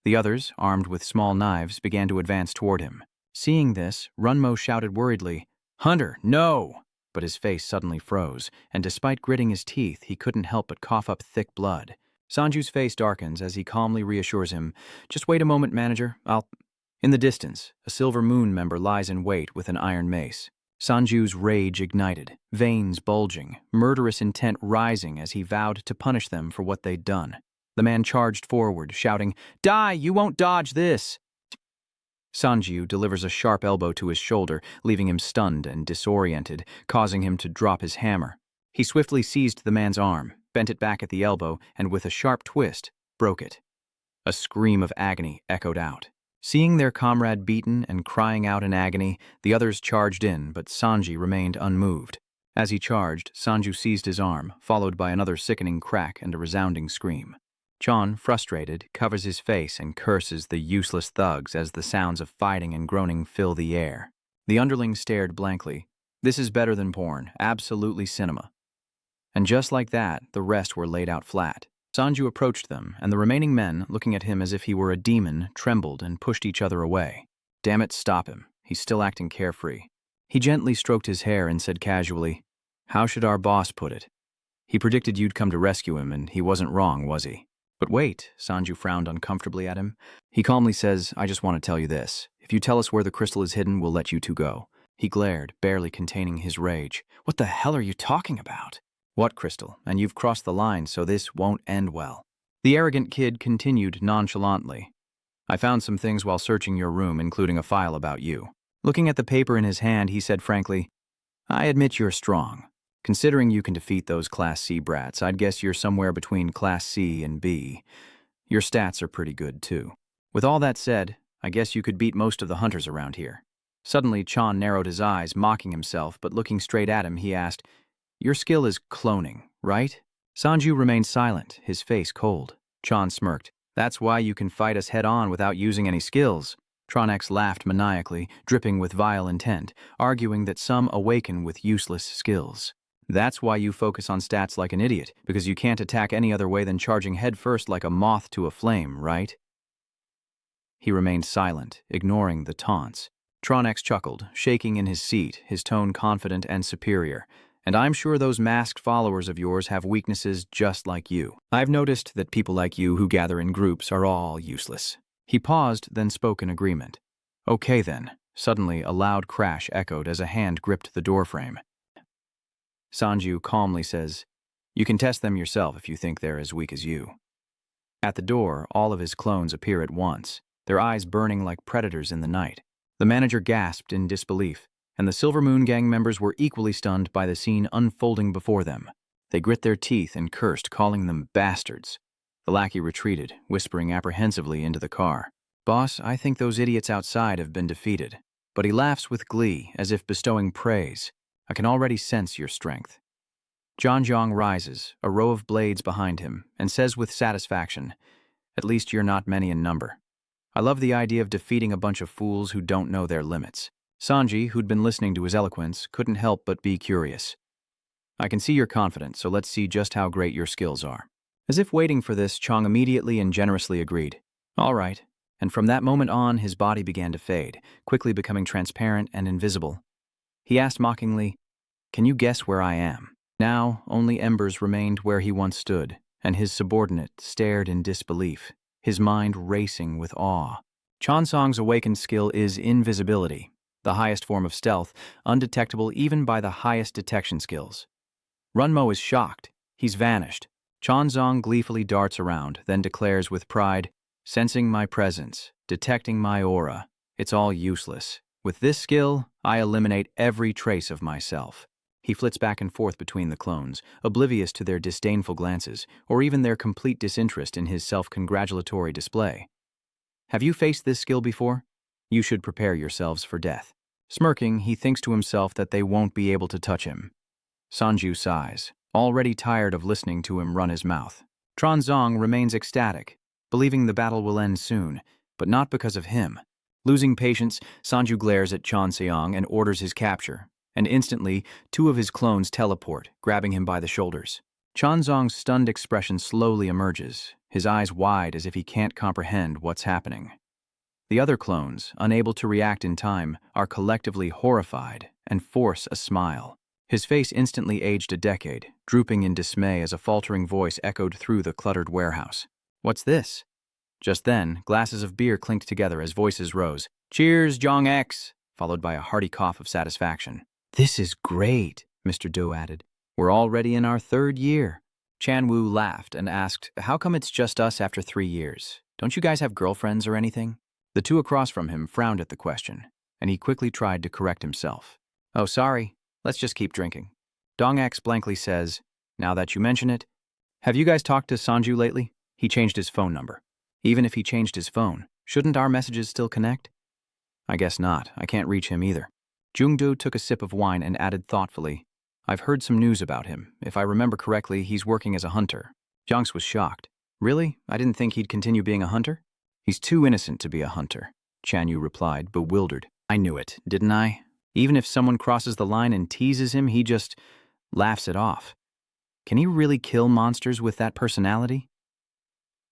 The others, armed with small knives, began to advance toward him. Seeing this, Runmo shouted worriedly, Hunter, no! But his face suddenly froze, and despite gritting his teeth, he couldn't help but cough up thick blood. Sanju's face darkens as he calmly reassures him, Just wait a moment, manager, In the distance, a Silver Moon member lies in wait with an iron mace. Sanju's rage ignited, veins bulging, murderous intent rising as he vowed to punish them for what they'd done. The man charged forward, shouting, Die, you won't dodge this! Sanju delivers a sharp elbow to his shoulder, leaving him stunned and disoriented, causing him to drop his hammer. He swiftly seized the man's arm, bent it back at the elbow, and with a sharp twist, broke it. A scream of agony echoed out. Seeing their comrade beaten and crying out in agony, the others charged in, but Sanji remained unmoved. As he charged, Sanju seized his arm, followed by another sickening crack and a resounding scream. Chon, frustrated, covers his face and curses the useless thugs as the sounds of fighting and groaning fill the air. The underlings stared blankly. This is better than porn, absolutely cinema. And just like that, the rest were laid out flat. Sanju approached them, and the remaining men, looking at him as if he were a demon, trembled and pushed each other away. Damn it, stop him. He's still acting carefree. He gently stroked his hair and said casually, How should our boss put it? He predicted you'd come to rescue him, and he wasn't wrong, was he? But wait, Sanju frowned uncomfortably at him. He calmly says, I just want to tell you this. If you tell us where the crystal is hidden, we'll let you two go. He glared, barely containing his rage. What the hell are you talking about? What crystal? And you've crossed the line, so this won't end well. The arrogant kid continued nonchalantly. I found some things while searching your room, including a file about you. Looking at the paper in his hand, he said frankly, I admit you're strong. Considering you can defeat those Class C brats, I'd guess you're somewhere between Class C and B. Your stats are pretty good, too. With all that said, I guess you could beat most of the hunters around here. Suddenly, Chon narrowed his eyes, mocking himself, but looking straight at him, he asked, Your skill is cloning, right? Sanju remained silent, his face cold. Chon smirked. That's why you can fight us head-on without using any skills. Tronex laughed maniacally, dripping with vile intent, arguing that some awaken with useless skills. That's why you focus on stats like an idiot, because you can't attack any other way than charging headfirst like a moth to a flame, right? He remained silent, ignoring the taunts. Tronex chuckled, shaking in his seat, his tone confident and superior. And I'm sure those masked followers of yours have weaknesses just like you. I've noticed that people like you who gather in groups are all useless. He paused, then spoke in agreement. Okay then. Suddenly, a loud crash echoed as a hand gripped the doorframe. Sanju calmly says, You can test them yourself if you think they're as weak as you. At the door, all of his clones appear at once, their eyes burning like predators in the night. The manager gasped in disbelief, and the Silver Moon gang members were equally stunned by the scene unfolding before them. They grit their teeth and cursed, calling them bastards. The lackey retreated, whispering apprehensively into the car. Boss, I think those idiots outside have been defeated. But he laughs with glee, as if bestowing praise. I can already sense your strength. Zhang rises, a row of blades behind him, and says with satisfaction, At least you're not many in number. I love the idea of defeating a bunch of fools who don't know their limits. Sanji, who'd been listening to his eloquence, couldn't help but be curious. I can see you're confident, so let's see just how great your skills are. As if waiting for this, Chong immediately and generously agreed. All right. And from that moment on, his body began to fade, quickly becoming transparent and invisible. He asked mockingly, Can you guess where I am? Now, only embers remained where he once stood, and his subordinate stared in disbelief, his mind racing with awe. Chansong's awakened skill is invisibility, the highest form of stealth, undetectable even by the highest detection skills. Runmo is shocked. He's vanished. Chansong gleefully darts around, then declares with pride, Sensing my presence, detecting my aura, it's all useless. With this skill, I eliminate every trace of myself. He flits back and forth between the clones, oblivious to their disdainful glances, or even their complete disinterest in his self-congratulatory display. Have you faced this skill before? You should prepare yourselves for death. Smirking, he thinks to himself that they won't be able to touch him. Sanju sighs, already tired of listening to him run his mouth. Tronzong remains ecstatic. believing the battle will end soon, but not because of him. Losing patience, Sanju glares at Chan Seong and orders his capture, and instantly, two of his clones teleport, grabbing him by the shoulders. Chan Zong's stunned expression slowly emerges, his eyes wide as if he can't comprehend what's happening. The other clones, unable to react in time, are collectively horrified and force a smile. His face instantly aged a decade, drooping in dismay as a faltering voice echoed through the cluttered warehouse. "What's this?" Just then, glasses of beer clinked together as voices rose. "Cheers, Jong X!" followed by a hearty cough of satisfaction. "This is great," Mr. Do added. "We're already in our 3rd year." Chan Wu laughed and asked, "How come it's just us after 3 years? Don't you guys have girlfriends or anything?" The two across from him frowned at the question, and he quickly tried to correct himself. "Oh, sorry. Let's just keep drinking." Dong X blankly says, "Now that you mention it, have you guys talked to Sanju lately? He changed his phone number." "Even if he changed his phone, shouldn't our messages still connect?" "I guess not. I can't reach him either." Jungdo took a sip of wine and added thoughtfully, "I've heard some news about him. If I remember correctly, he's working as a hunter." Jonks was shocked. "Really? I didn't think he'd continue being a hunter?" "He's too innocent to be a hunter," Chan Yu replied, bewildered. "I knew it, didn't I? Even if someone crosses the line and teases him, he just laughs it off. Can he really kill monsters with that personality?"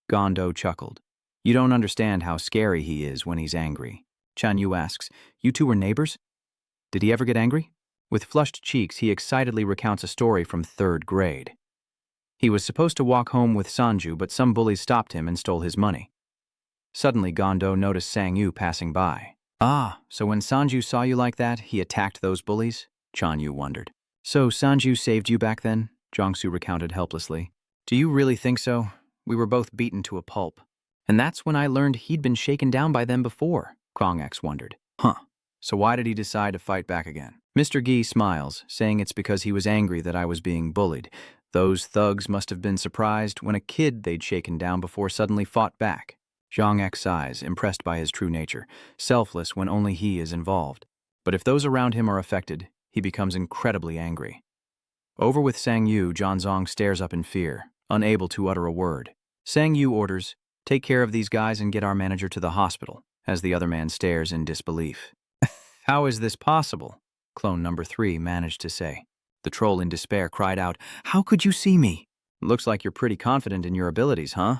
Gondo chuckled. "You don't understand how scary he is when he's angry." Chan Yu asks, "You two were neighbors? Did he ever get angry?" With flushed cheeks, he excitedly recounts a story from 3rd grade. He was supposed to walk home with Sanju, but some bullies stopped him and stole his money. Suddenly, Gondo noticed Sang Yu passing by. "Ah, so when Sanju saw you like that, he attacked those bullies?" Chan Yu wondered. "So Sanju saved you back then?" Jongsu recounted helplessly. "Do you really think so? We were both beaten to a pulp. And that's when I learned he'd been shaken down by them before," Krong X wondered. "Huh. So why did he decide to fight back again?" Mr. Gi smiles, saying it's because he was angry that I was being bullied. Those thugs must have been surprised when a kid they'd shaken down before suddenly fought back. Zhang X sighs, impressed by his true nature, selfless when only he is involved. But if those around him are affected, he becomes incredibly angry. Over with Sang Yu, John Zong stares up in fear, unable to utter a word. Sang Yu orders, "Take care of these guys and get our manager to the hospital," as the other man stares in disbelief. "How is this possible?" Clone number 3 managed to say. The troll in despair cried out, "How could you see me?" "Looks like you're pretty confident in your abilities, huh?"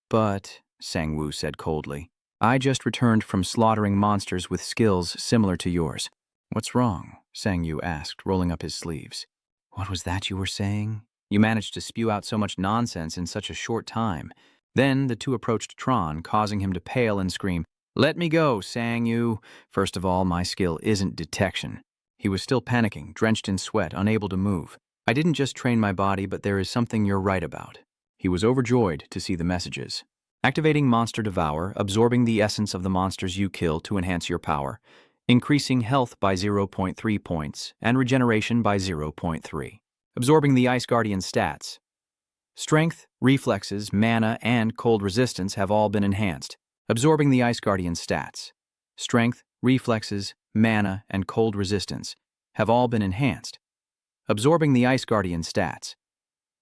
"But," Sang Wu said coldly, "I just returned from slaughtering monsters with skills similar to yours." "What's wrong?" Sang Yu asked, rolling up his sleeves. "What was that you were saying? You managed to spew out so much nonsense in such a short time." Then the two approached Tron, causing him to pale and scream, "Let me go, Sang Yu. First of all, my skill isn't detection." He was still panicking, drenched in sweat, unable to move. "I didn't just train my body, but there is something you're right about." He was overjoyed to see the messages. Activating Monster Devour, absorbing the essence of the monsters you kill to enhance your power, increasing health by 0.3 points, and regeneration by 0.3. Absorbing the Ice Guardian stats. Strength, reflexes, mana, and cold resistance have all been enhanced. Absorbing the Ice Guardian stats. Strength, reflexes, mana, and cold resistance have all been enhanced. Absorbing the Ice Guardian stats.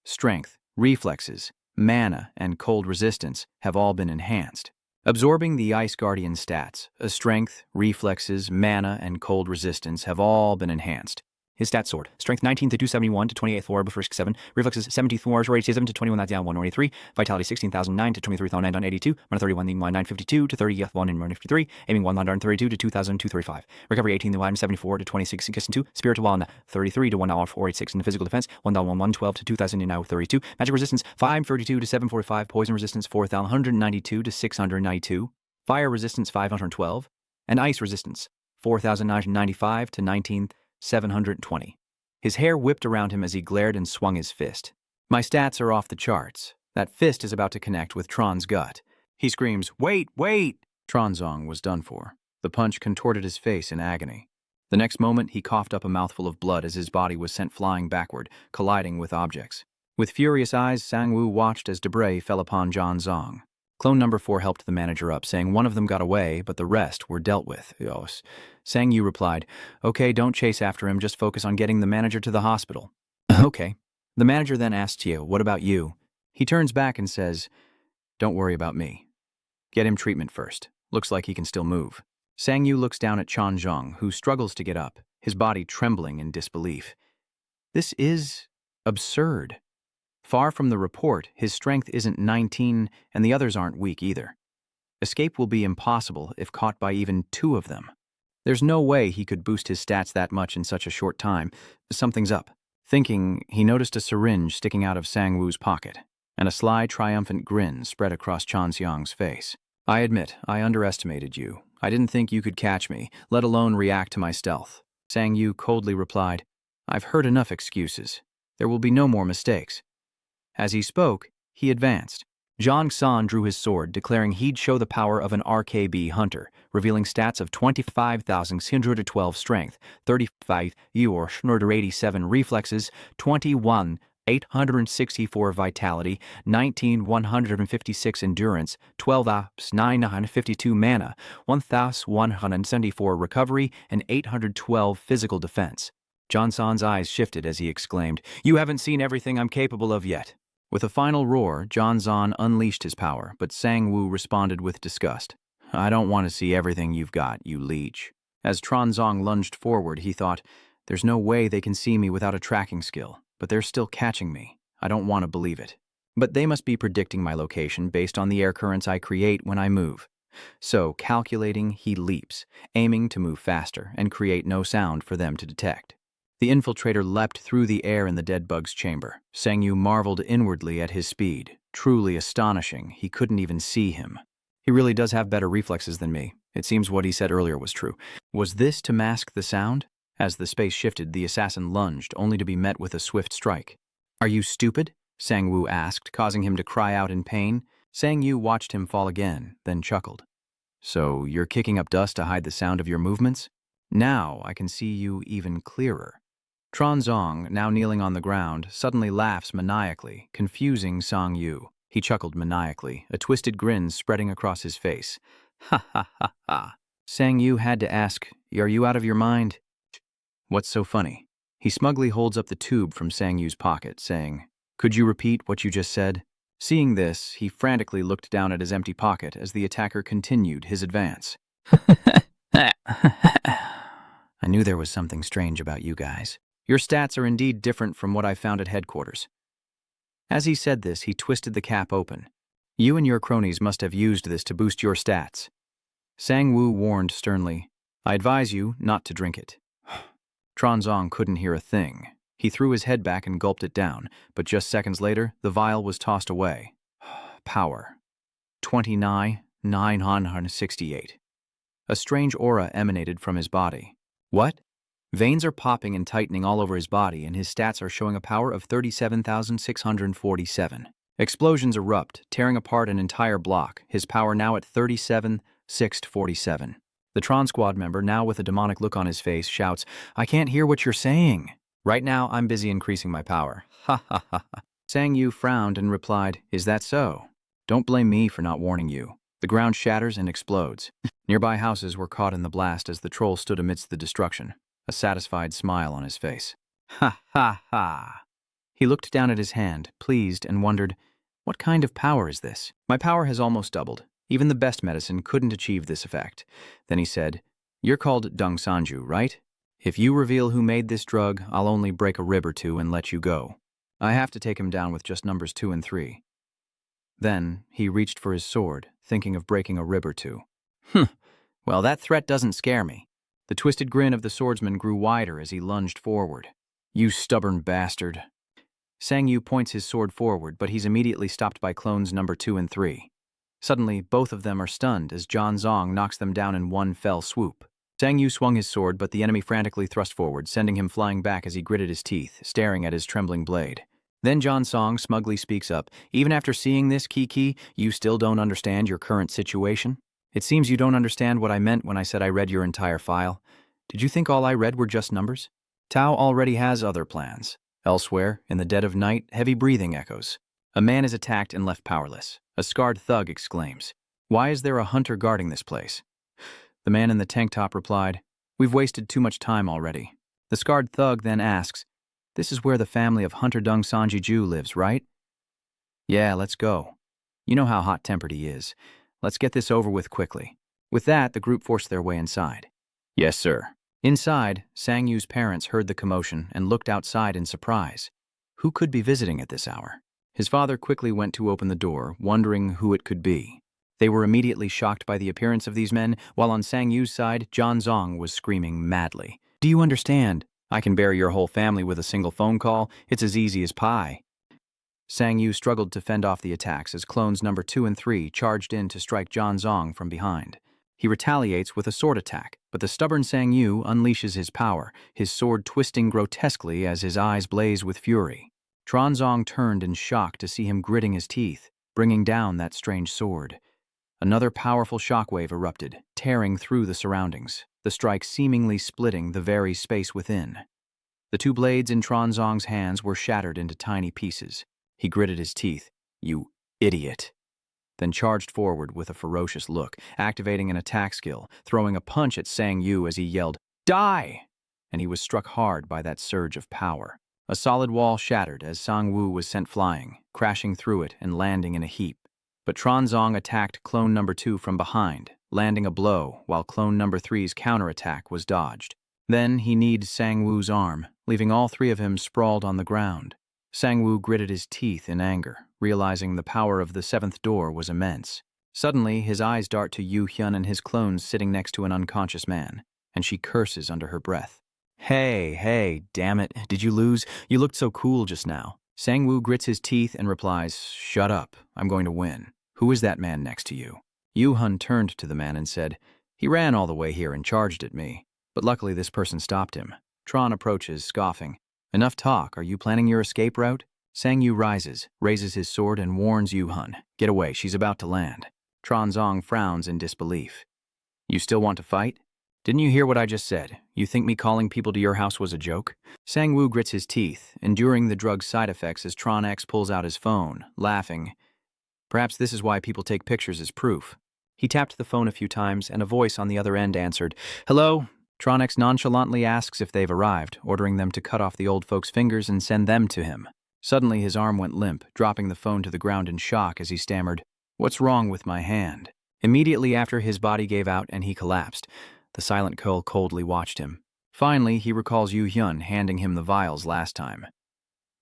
Strength, reflexes, mana, and cold resistance have all been enhanced. Absorbing the Ice Guardian stats. Strength, reflexes, mana, and cold resistance have all been enhanced. His stat sword. Strength 19 to 271 to 28th floor, but risk 7. Reflexes 17th floor, 87 to 21 down 183. Vitality 16,009 to 23,982. Mana 31 952 to 30th 1 in 153. Aiming 132 to 2,235. Recovery 18 to 174 to 26 Kissin 2. Spiritual 1 33 to 1,486 in the physical defense. 1,112 to 2,032. Magic resistance 532 to 745. Poison resistance 4,192 to 692. Fire resistance 512. And ice resistance 4,995 to 19,720. His hair whipped around him as he glared and swung his fist. "My stats are off the charts. That fist is about to connect with Tron's gut." He screams, "Wait, wait!" Tronzong was done for. The punch contorted his face in agony. The next moment, he coughed up a mouthful of blood as his body was sent flying backward, colliding with objects. With furious eyes, Sang-woo watched as debris fell upon John Zong. Clone number 4 helped the manager up, saying one of them got away, but the rest were dealt with. Sang Yu replied, "Okay, don't chase after him, just focus on getting the manager to the hospital." "Okay." The manager then asked Tio, "What about you?" He turns back and says, Don't worry about me. Get him treatment first. Looks like he can still move. Sang Yu looks down at Chanzhong, who struggles to get up, his body trembling in disbelief. This is absurd. Far from the report, his strength isn't 19 and the others aren't weak either. Escape will be impossible if caught by even 2 of them. There's no way he could boost his stats that much in such a short time. Something's up. Thinking, he noticed a syringe sticking out of Sang Woo's pocket, and a sly, triumphant grin spread across Chanxiang's face. I admit, I underestimated you. I didn't think you could catch me, let alone react to my stealth. Sang Yu coldly replied, I've heard enough excuses. There will be no more mistakes. As he spoke, he advanced. Zhang San drew his sword, declaring he'd show the power of an RKB hunter, revealing stats of 25,612 strength, 35 or 87 reflexes, 21,864 vitality, 19,156 endurance, 12 ops, 952 mana, 1,174 recovery, and 812 physical defense. Zhang San's eyes shifted as he exclaimed, You haven't seen everything I'm capable of yet. With a final roar, Zhang Zan unleashed his power, but Sang Woo responded with disgust. I don't want to see everything you've got, you leech. As Tronzong lunged forward, he thought, There's no way they can see me without a tracking skill, but they're still catching me. I don't want to believe it. But they must be predicting my location based on the air currents I create when I move. So, calculating, he leaps, aiming to move faster and create no sound for them to detect. The infiltrator leapt through the air in the dead bug's chamber. Sang Yu marveled inwardly at his speed. Truly astonishing, he couldn't even see him. He really does have better reflexes than me. It seems what he said earlier was true. Was this to mask the sound? As the space shifted, the assassin lunged, only to be met with a swift strike. Are you stupid? Sang Woo asked, causing him to cry out in pain. Sang Yu watched him fall again, then chuckled. So, you're kicking up dust to hide the sound of your movements? Now I can see you even clearer. Tronzong, now kneeling on the ground, suddenly laughs maniacally, confusing Sang Yu. He chuckled maniacally, a twisted grin spreading across his face. Ha ha ha ha. Sang Yu had to ask, Are you out of your mind? What's so funny? He smugly holds up the tube from Sang Yu's pocket, saying, Could you repeat what you just said? Seeing this, he frantically looked down at his empty pocket as the attacker continued his advance. I knew there was something strange about you guys. Your stats are indeed different from what I found at headquarters. As he said this, he twisted the cap open. You and your cronies must have used this to boost your stats. Sang Woo warned sternly, I advise you not to drink it. Tronzong couldn't hear a thing. He threw his head back and gulped it down, but just seconds later, the vial was tossed away. Power. 29,968. A strange aura emanated from his body. What? Veins are popping and tightening all over his body, and his stats are showing a power of 37,647. Explosions erupt, tearing apart an entire block, his power now at 37,647. The Tron Squad member, now with a demonic look on his face, shouts, I can't hear what you're saying. Right now, I'm busy increasing my power. Ha ha ha ha. Sang Yu frowned and replied, Is that so? Don't blame me for not warning you. The ground shatters and explodes. Nearby houses were caught in the blast as the troll stood amidst the destruction, a satisfied smile on his face. Ha ha ha. He looked down at his hand, pleased, and wondered, What kind of power is this? My power has almost doubled. Even the best medicine couldn't achieve this effect. Then he said, You're called Dung Sanju, right? If you reveal who made this drug, I'll only break a rib or two and let you go. I have to take him down with just numbers 2 and 3. Then he reached for his sword, thinking of breaking a rib or two. Well, that threat doesn't scare me. The twisted grin of the swordsman grew wider as he lunged forward. You stubborn bastard. Sang Yu points his sword forward, but he's immediately stopped by clones number 2 and 3. Suddenly, both of them are stunned as Zhang Zong knocks them down in one fell swoop. Sang Yu swung his sword, but the enemy frantically thrust forward, sending him flying back as he gritted his teeth, staring at his trembling blade. Then Zhang Song smugly speaks up, Even after seeing this, Kiki, you still don't understand your current situation? It seems you don't understand what I meant when I said I read your entire file. Did you think all I read were just numbers? Tao already has other plans. Elsewhere, in the dead of night, heavy breathing echoes. A man is attacked and left powerless. A scarred thug exclaims, Why is there a hunter guarding this place? The man in the tank top replied, We've wasted too much time already. The scarred thug then asks, This is where the family of Hunter Dung Sanji Ju lives, right? Yeah, let's go. You know how hot-tempered he is. Let's get this over with quickly. With that, the group forced their way inside. Yes, sir. Inside, Sang-Yu's parents heard the commotion and looked outside in surprise. Who could be visiting at this hour? His father quickly went to open the door, wondering who it could be. They were immediately shocked by the appearance of these men, while on Sang-Yu's side, John Zong was screaming madly. Do you understand? I can bury your whole family with a single phone call. It's as easy as pie. Sang-Yu struggled to fend off the attacks as clones number 2 and 3 charged in to strike John Zong from behind. He retaliates with a sword attack, but the stubborn Sang-Yu unleashes his power, his sword twisting grotesquely as his eyes blaze with fury. Tron Zong turned in shock to see him gritting his teeth, bringing down that strange sword. Another powerful shockwave erupted, tearing through the surroundings, the strike seemingly splitting the very space within. The 2 blades in Tron Zong's hands were shattered into tiny pieces. He gritted his teeth. You idiot. Then charged forward with a ferocious look, activating an attack skill, throwing a punch at Sang-Yu as he yelled, Die! And he was struck hard by that surge of power. A solid wall shattered as Sang-Woo was sent flying, crashing through it and landing in a heap. But Tron Zong attacked clone number 2 from behind, landing a blow while clone number 3's counterattack was dodged. Then he kneed Sang-Woo's arm, leaving all 3 of him sprawled on the ground. Sang-Woo gritted his teeth in anger, realizing the power of the 7th door was immense. Suddenly, his eyes dart to Yu Hyun and his clones sitting next to an unconscious man, and she curses under her breath. Hey, damn it, did you lose? You looked so cool just now. Sang-Woo grits his teeth and replies, Shut up, I'm going to win. Who is that man next to you? Yu Hyun turned to the man and said, He ran all the way here and charged at me, but luckily this person stopped him. Tron approaches, scoffing. Enough talk, are you planning your escape route? Sang-Yu rises, raises his sword and warns Yu Hyun, Get away, she's about to land. Tron Zong frowns in disbelief. You still want to fight? Didn't you hear what I just said? You think me calling people to your house was a joke? Sang-Woo grits his teeth, enduring the drug's side effects as Tron X pulls out his phone, laughing. Perhaps this is why people take pictures as proof. He tapped the phone a few times, and a voice on the other end answered, Hello? Tron X nonchalantly asks if they've arrived, ordering them to cut off the old folks' fingers and send them to him. Suddenly his arm went limp, dropping the phone to the ground in shock as he stammered, What's wrong with my hand? Immediately after, his body gave out and he collapsed. The silent Cole coldly watched him. Finally, he recalls Yu Hyun handing him the vials last time.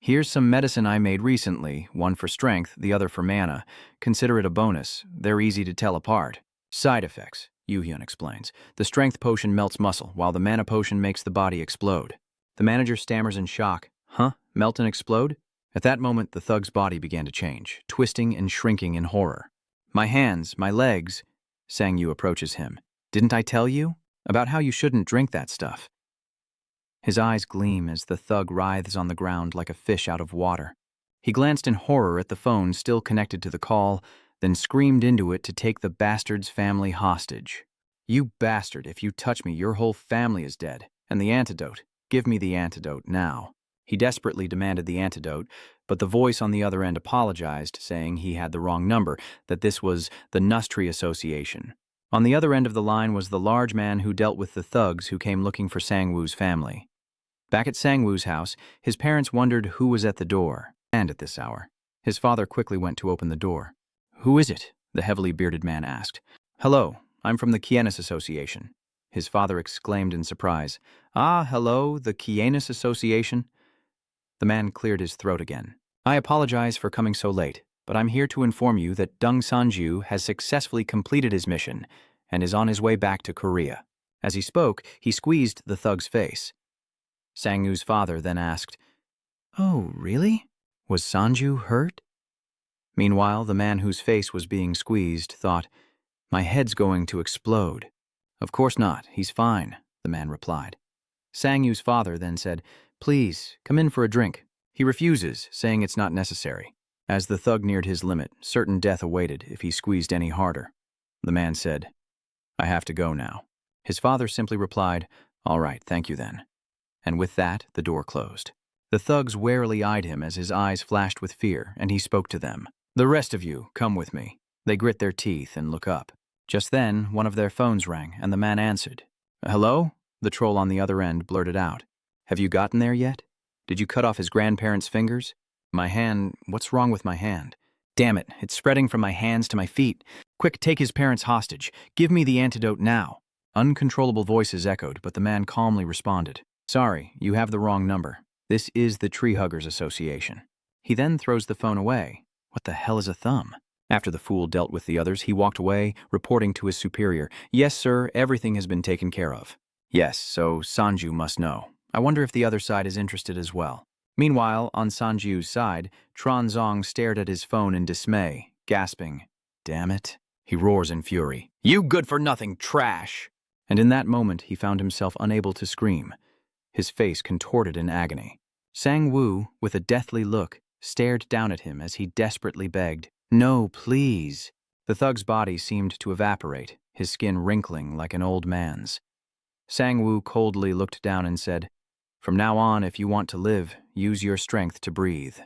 Here's some medicine I made recently, one for strength, the other for mana. Consider it a bonus. They're easy to tell apart. Side effects, Yu Hyun explains. The strength potion melts muscle, while the mana potion makes the body explode. The manager stammers in shock. Huh? Melt and explode? At that moment, the thug's body began to change, twisting and shrinking in horror. My hands, my legs. Sang-Yu approaches him. Didn't I tell you? About how you shouldn't drink that stuff. His eyes gleam as the thug writhes on the ground like a fish out of water. He glanced in horror at the phone still connected to the call, then screamed into it to take the bastard's family hostage. You bastard, if you touch me, your whole family is dead. And the antidote. Give me the antidote now. He desperately demanded the antidote, but the voice on the other end apologized, saying he had the wrong number, that this was the Nustri Association. On the other end of the line was the large man who dealt with the thugs who came looking for Sang-Woo's family. Back at Sang-Woo's house, his parents wondered who was at the door, and at this hour. His father quickly went to open the door. Who is it? The heavily bearded man asked. Hello, I'm from the Kienis Association. His father exclaimed in surprise. Ah, hello, the Kienis Association? The man cleared his throat again. I apologize for coming so late, but I'm here to inform you that Dung Sanju has successfully completed his mission and is on his way back to Korea. As he spoke, he squeezed the thug's face. Sang-Woo's father then asked, Oh, really? Was Sanju hurt? Meanwhile, the man whose face was being squeezed thought, My head's going to explode. Of course not, he's fine, the man replied. Sang-Woo's father then said, Please, come in for a drink. He refuses, saying it's not necessary. As the thug neared his limit, certain death awaited if he squeezed any harder. The man said, I have to go now. His father simply replied, All right, thank you then. And with that, the door closed. The thugs warily eyed him as his eyes flashed with fear, and he spoke to them. The rest of you, come with me. They grit their teeth and look up. Just then, one of their phones rang, and the man answered. Hello? The troll on the other end blurted out. Have you gotten there yet? Did you cut off his grandparents' fingers? My hand, what's wrong with my hand? Damn it, it's spreading from my hands to my feet. Quick, take his parents hostage. Give me the antidote now. Uncontrollable voices echoed, but the man calmly responded. Sorry, you have the wrong number. This is the Tree Huggers Association. He then throws the phone away. What the hell is a thumb? After the fool dealt with the others, he walked away, reporting to his superior. Yes, sir, everything has been taken care of. Yes, so Sanju must know. I wonder if the other side is interested as well. Meanwhile, on Sanju's side, Tronzong stared at his phone in dismay, gasping. Damn it. He roars in fury. You good-for-nothing trash! And in that moment, he found himself unable to scream. His face contorted in agony. Sang-woo, with a deathly look, stared down at him as he desperately begged, No, please. The thug's body seemed to evaporate, his skin wrinkling like an old man's. Sang-woo coldly looked down and said, From now on, if you want to live, use your strength to breathe.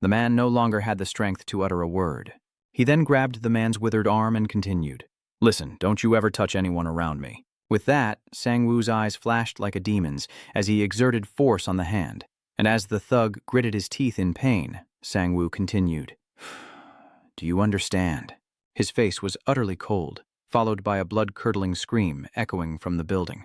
The man no longer had the strength to utter a word. He then grabbed the man's withered arm and continued, Listen, don't you ever touch anyone around me. With that, Sang-woo's eyes flashed like a demon's as he exerted force on the hand. And as the thug gritted his teeth in pain, Sang-woo continued, Do you understand? His face was utterly cold, followed by a blood-curdling scream echoing from the building.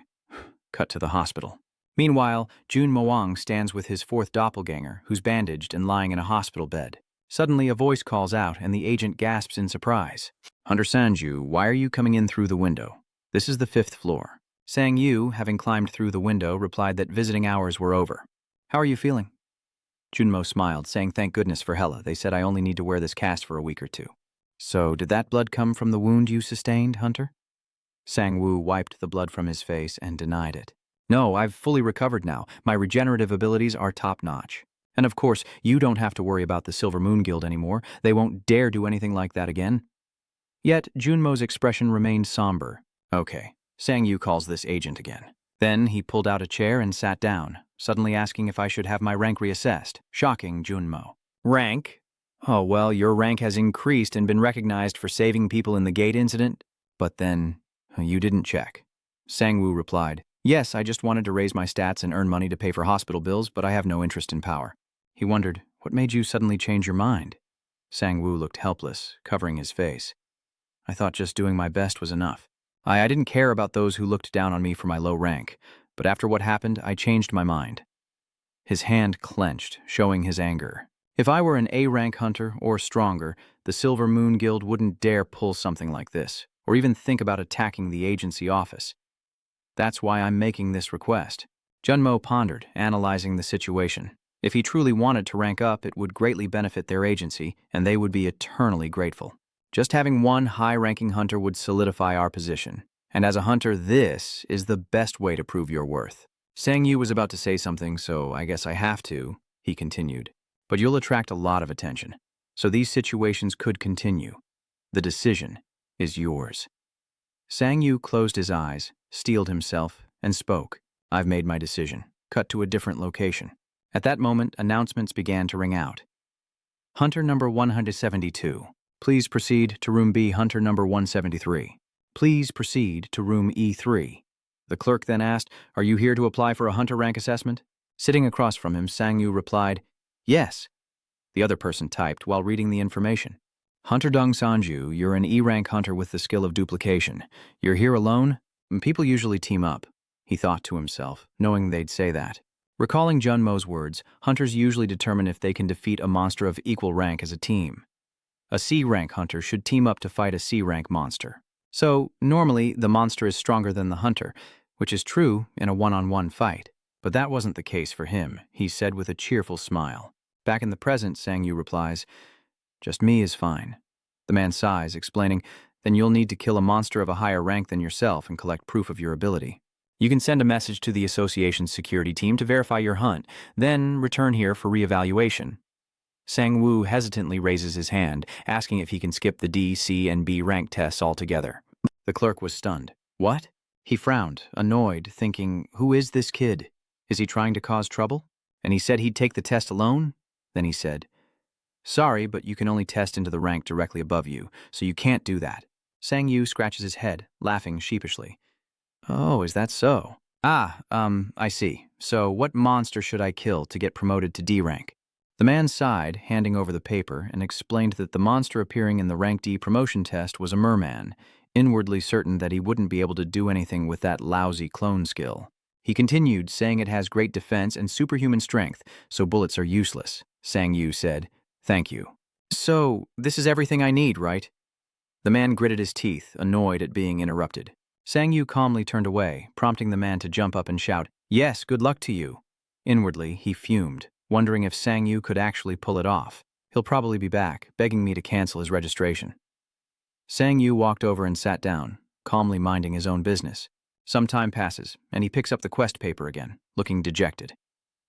Cut to the hospital. Meanwhile, Jun Moang stands with his fourth doppelganger, who's bandaged and lying in a hospital bed. Suddenly, a voice calls out, and the agent gasps in surprise. Hunter Sanju, why are you coming in through the window? This is the 5th floor. Sang-yu, having climbed through the window, replied that visiting hours were over. How are you feeling? Junmo smiled, saying thank goodness for Hella. They said I only need to wear this cast for a week or two. So, did that blood come from the wound you sustained, Hunter? Sang-woo wiped the blood from his face and denied it. No, I've fully recovered now. My regenerative abilities are top-notch. And of course, you don't have to worry about the Silver Moon Guild anymore. They won't dare do anything like that again. Yet, Junmo's expression remained somber. Okay, Sang-yu calls this agent again. Then he pulled out a chair and sat down, suddenly asking if I should have my rank reassessed, shocking Junmo. Rank? Oh, well, your rank has increased and been recognized for saving people in the gate incident. But then, you didn't check. Sang-woo replied, Yes, I just wanted to raise my stats and earn money to pay for hospital bills, but I have no interest in power. He wondered, what made you suddenly change your mind? Sang-woo looked helpless, covering his face. I thought just doing my best was enough. I didn't care about those who looked down on me for my low rank, but after what happened, I changed my mind. His hand clenched, showing his anger. If I were an A-rank hunter, or stronger, the Silver Moon Guild wouldn't dare pull something like this, or even think about attacking the agency office. That's why I'm making this request. Junmo pondered, analyzing the situation. If he truly wanted to rank up, it would greatly benefit their agency, and they would be eternally grateful. Just having one high-ranking hunter would solidify our position. And as a hunter, this is the best way to prove your worth. Sang-yu was about to say something, so I guess I have to, he continued. But you'll attract a lot of attention. So these situations could continue. The decision is yours. Sang-yu closed his eyes, steeled himself, and spoke. I've made my decision. Cut to a different location. At that moment, announcements began to ring out. Hunter number 172. Please proceed to room B, hunter number 173. Please proceed to room E3. The clerk then asked, Are you here to apply for a hunter rank assessment? Sitting across from him, Sang-yu replied, Yes. The other person typed while reading the information. Hunter Dong Sanju, you're an E-rank hunter with the skill of duplication. You're here alone? People usually team up, he thought to himself, knowing they'd say that. Recalling Junmo's words, hunters usually determine if they can defeat a monster of equal rank as a team. A C-rank hunter should team up to fight a C-rank monster. So, normally, the monster is stronger than the hunter, which is true in a one-on-one fight. But that wasn't the case for him, he said with a cheerful smile. Back in the present, Sang-yu replies, Just me is fine. The man sighs, explaining, Then you'll need to kill a monster of a higher rank than yourself and collect proof of your ability. You can send a message to the association's security team to verify your hunt, then return here for reevaluation. Sang-woo hesitantly raises his hand, asking if he can skip the D, C, and B rank tests altogether. The clerk was stunned. What? He frowned, annoyed, thinking, who is this kid? Is he trying to cause trouble? And he said he'd take the test alone? Then he said, Sorry, but you can only test into the rank directly above you, so you can't do that. Sang-yu scratches his head, laughing sheepishly. Oh, is that so? I see. So what monster should I kill to get promoted to D rank? The man sighed, handing over the paper, and explained that the monster appearing in the Rank D promotion test was a merman, inwardly certain that he wouldn't be able to do anything with that lousy clone skill. He continued, saying it has great defense and superhuman strength, so bullets are useless. Sang Yu said, "Thank you." "So, this is everything I need, right?" The man gritted his teeth, annoyed at being interrupted. Sang Yu calmly turned away, prompting the man to jump up and shout, "Yes, good luck to you." Inwardly, he fumed, wondering if Sang Yu could actually pull it off. He'll probably be back, begging me to cancel his registration. Sang Yu walked over and sat down, calmly minding his own business. Some time passes, and he picks up the quest paper again, looking dejected.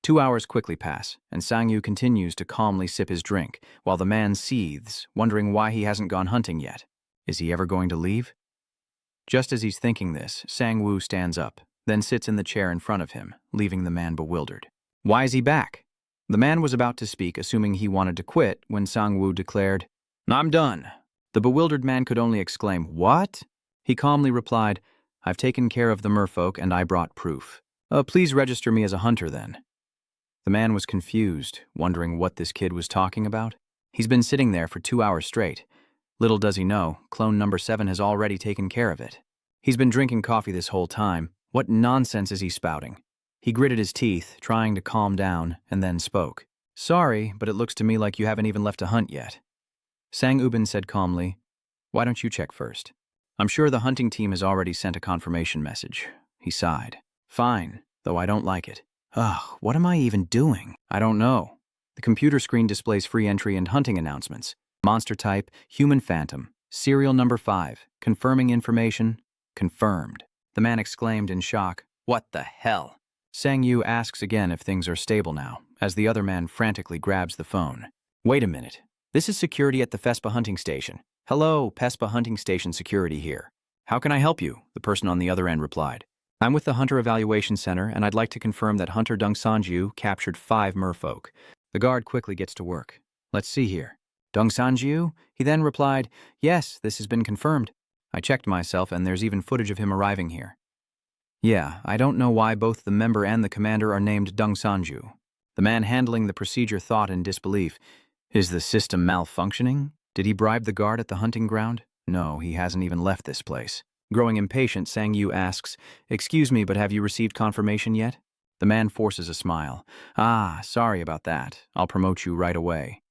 2 hours quickly pass, and Sang Yu continues to calmly sip his drink, while the man seethes, wondering why he hasn't gone hunting yet. Is he ever going to leave? Just as he's thinking this, Sang Woo stands up, then sits in the chair in front of him, leaving the man bewildered. Why is he back? The man was about to speak, assuming he wanted to quit, when Sang Woo declared, "I'm done." The bewildered man could only exclaim, "What?" He calmly replied, "I've taken care of the merfolk and I brought proof. Please register me as a hunter then." The man was confused, wondering what this kid was talking about. He's been sitting there for 2 hours straight. Little does he know, clone number 7 has already taken care of it. He's been drinking coffee this whole time. What nonsense is he spouting? He gritted his teeth, trying to calm down, and then spoke. "Sorry, but it looks to me like you haven't even left a hunt yet." Sang Ubin said calmly, "Why don't you check first?" "I'm sure the hunting team has already sent a confirmation message." He sighed. "Fine, though I don't like it. Ugh, what am I even doing? I don't know." The computer screen displays free entry and hunting announcements. Monster type, human phantom. Serial number 5. Confirming information. Confirmed. The man exclaimed in shock, "What the hell?" Sang Yu asks again if things are stable now, as the other man frantically grabs the phone. "Wait a minute. This is security at the Fespa hunting station. Hello, Pespa hunting station security here. How can I help you?" the person on the other end replied. "I'm with the Hunter Evaluation Center, and I'd like to confirm that Hunter Dung Sanju captured 5 merfolk." The guard quickly gets to work. "Let's see here. Dung Sanju?" He then replied, "Yes, this has been confirmed. I checked myself, and there's even footage of him arriving here." "Yeah, I don't know why both the member and the commander are named Dung Sanju." The man handling the procedure thought in disbelief. Is the system malfunctioning? Did he bribe the guard at the hunting ground? No, he hasn't even left this place. Growing impatient, Sang Yu asks, "Excuse me, but have you received confirmation yet?" The man forces a smile. Sorry about that. I'll promote you right away."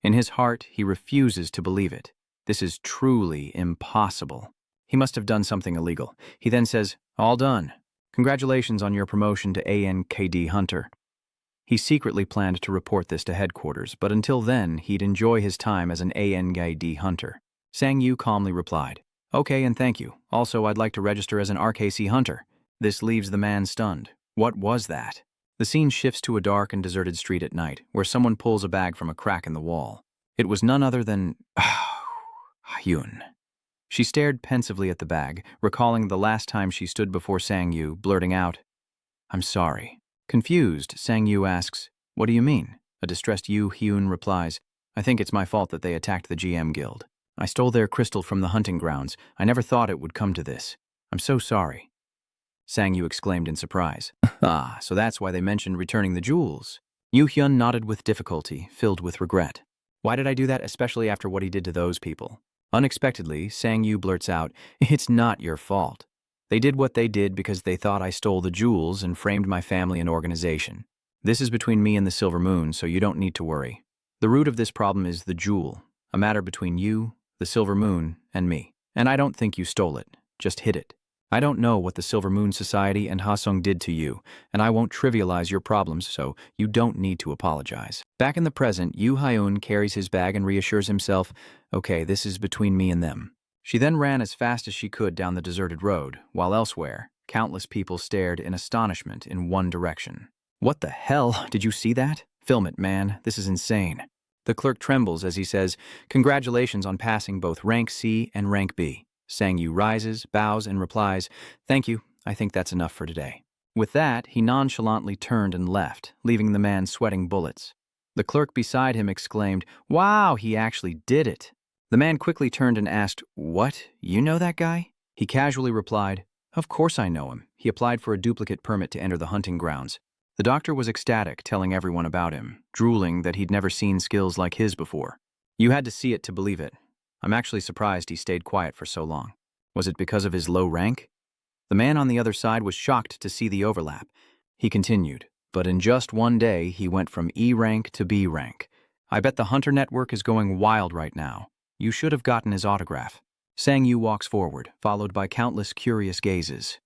In his heart, he refuses to believe it. This is truly impossible. He must have done something illegal. He then says, "All done. Congratulations on your promotion to ANKD Hunter." He secretly planned to report this to headquarters, but until then, he'd enjoy his time as an ANKD Hunter. Sang Yu calmly replied, "Okay, and thank you. Also, I'd like to register as an RKC Hunter." This leaves the man stunned. What was that? The scene shifts to a dark and deserted street at night, where someone pulls a bag from a crack in the wall. It was none other than Hyun. She stared pensively at the bag, recalling the last time she stood before Sang Yu, blurting out, "I'm sorry." Confused, Sang Yu asks, "What do you mean?" A distressed Hyun replies, "I think it's my fault that they attacked the GM Guild. I stole their crystal from the hunting grounds. I never thought it would come to this. I'm so sorry." Sang Yu exclaimed in surprise. So that's why they mentioned returning the jewels. Hyun nodded with difficulty, filled with regret. "Why did I do that, especially after what he did to those people?" Unexpectedly, Sang Yu blurts out, "It's not your fault. They did what they did because they thought I stole the jewels and framed my family and organization. This is between me and the Silver Moon, so you don't need to worry. The root of this problem is the jewel, a matter between you, the Silver Moon, and me. And I don't think you stole it, just hid it. I don't know what the Silver Moon Society and Hasung did to you, and I won't trivialize your problems, so you don't need to apologize." Back in the present, Yu Hyun carries his bag and reassures himself, "Okay, this is between me and them." She then ran as fast as she could down the deserted road, while elsewhere, countless people stared in astonishment in one direction. "What the hell? Did you see that? Film it, man. This is insane." The clerk trembles as he says, "Congratulations on passing both Rank C and Rank B." Sang Yu rises, bows, and replies, "Thank you. I think that's enough for today." With that, he nonchalantly turned and left, leaving the man sweating bullets. The clerk beside him exclaimed, "Wow, he actually did it." The man quickly turned and asked, "What, you know that guy?" He casually replied, "Of course I know him. He applied for a duplicate permit to enter the hunting grounds." The doctor was ecstatic, telling everyone about him, drooling that he'd never seen skills like his before. You had to see it to believe it. I'm actually surprised he stayed quiet for so long. Was it because of his low rank? The man on the other side was shocked to see the overlap. He continued, but in just one day, he went from E rank to B rank. I bet the Hunter Network is going wild right now. You should have gotten his autograph. Sang Yu walks forward, followed by countless curious gazes.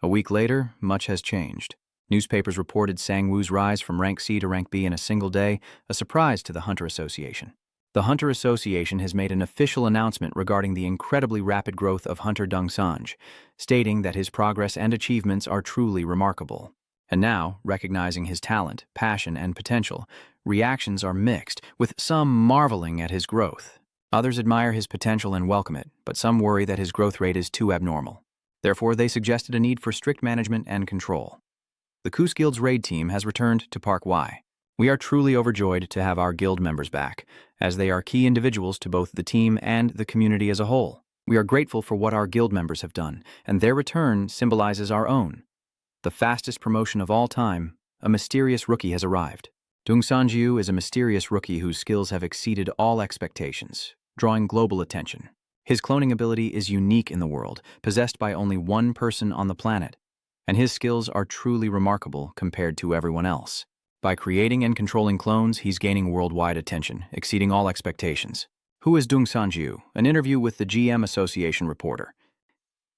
A week later, much has changed. Newspapers reported Sang Woo's rise from rank C to rank B in a single day, a surprise to the Hunter Association. The Hunter Association has made an official announcement regarding the incredibly rapid growth of Hunter Dongsanj, stating that his progress and achievements are truly remarkable. And now, recognizing his talent, passion, and potential, reactions are mixed, with some marveling at his growth. Others admire his potential and welcome it, but some worry that his growth rate is too abnormal. Therefore, they suggested a need for strict management and control. The Coos Guild's raid team has returned to Park Y. We are truly overjoyed to have our guild members back, as they are key individuals to both the team and the community as a whole. We are grateful for what our guild members have done, and their return symbolizes our own. The fastest promotion of all time, a mysterious rookie has arrived. Dongsanju is a mysterious rookie whose skills have exceeded all expectations, drawing global attention. His cloning ability is unique in the world, possessed by only one person on the planet, and his skills are truly remarkable compared to everyone else. By creating and controlling clones, he's gaining worldwide attention, exceeding all expectations. Who is Dongsanju? An interview with the GM Association reporter.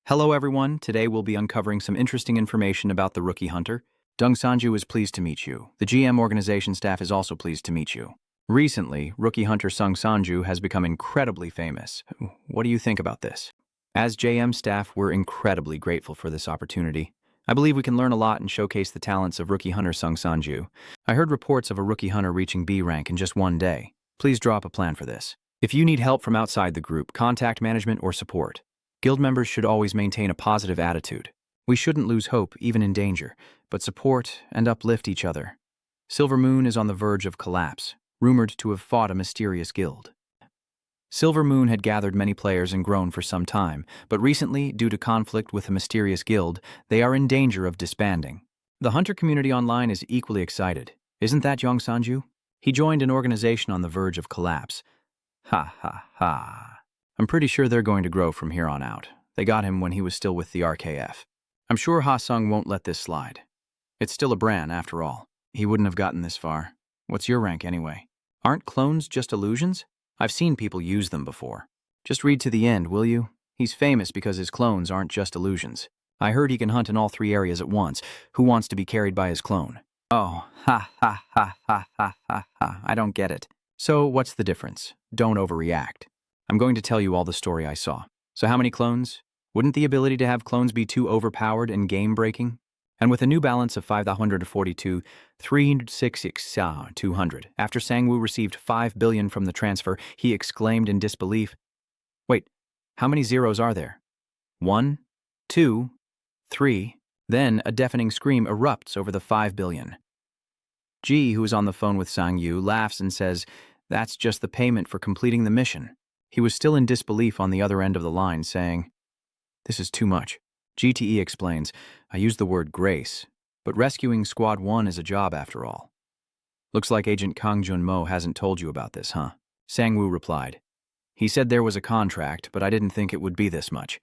Hello everyone, today we'll be uncovering some interesting information about the rookie hunter. Dongsanju is pleased to meet you. The GM organization staff is also pleased to meet you. Recently, rookie hunter Sung Sanju has become incredibly famous. What do you think about this? As JM staff, we're incredibly grateful for this opportunity. I believe we can learn a lot and showcase the talents of rookie hunter Sung Sanju. I heard reports of a rookie hunter reaching B rank in just one day. Please draw up a plan for this. If you need help from outside the group, contact management or support. Guild members should always maintain a positive attitude. We shouldn't lose hope, even in danger, but support and uplift each other. Silver Moon is on the verge of collapse, rumored to have fought a mysterious guild. Silver Moon had gathered many players and grown for some time, but recently, due to conflict with a mysterious guild, they are in danger of disbanding. The hunter community online is equally excited. Isn't that Yong Sanju? He joined an organization on the verge of collapse. Ha ha ha. I'm pretty sure they're going to grow from here on out. They got him when he was still with the RKF. I'm sure Ha Sung won't let this slide. It's still a Bran, after all. He wouldn't have gotten this far. What's your rank anyway? Aren't clones just illusions? I've seen people use them before. Just read to the end, will you? He's famous because his clones aren't just illusions. I heard he can hunt in all 3 areas at once. Who wants to be carried by his clone? Oh, ha ha ha ha ha ha ha. I don't get it. So what's the difference? Don't overreact. I'm going to tell you all the story I saw. So how many clones? Wouldn't the ability to have clones be too overpowered and game-breaking? And with a new balance of 542, 366, 200, after Sang-woo received 5 billion from the transfer, he exclaimed in disbelief, "Wait, how many zeros are there? 1, 2, 3. Then a deafening scream erupts over the 5 billion. Ji, who is on the phone with Sang-yu, laughs and says, "That's just the payment for completing the mission." He was still in disbelief on the other end of the line, saying, "This is too much." GTE explains, "I used the word grace, but rescuing Squad 1 is a job after all." "Looks like Agent Kang Jun-mo hasn't told you about this, huh?" Sang-woo replied. "He said there was a contract, but I didn't think it would be this much.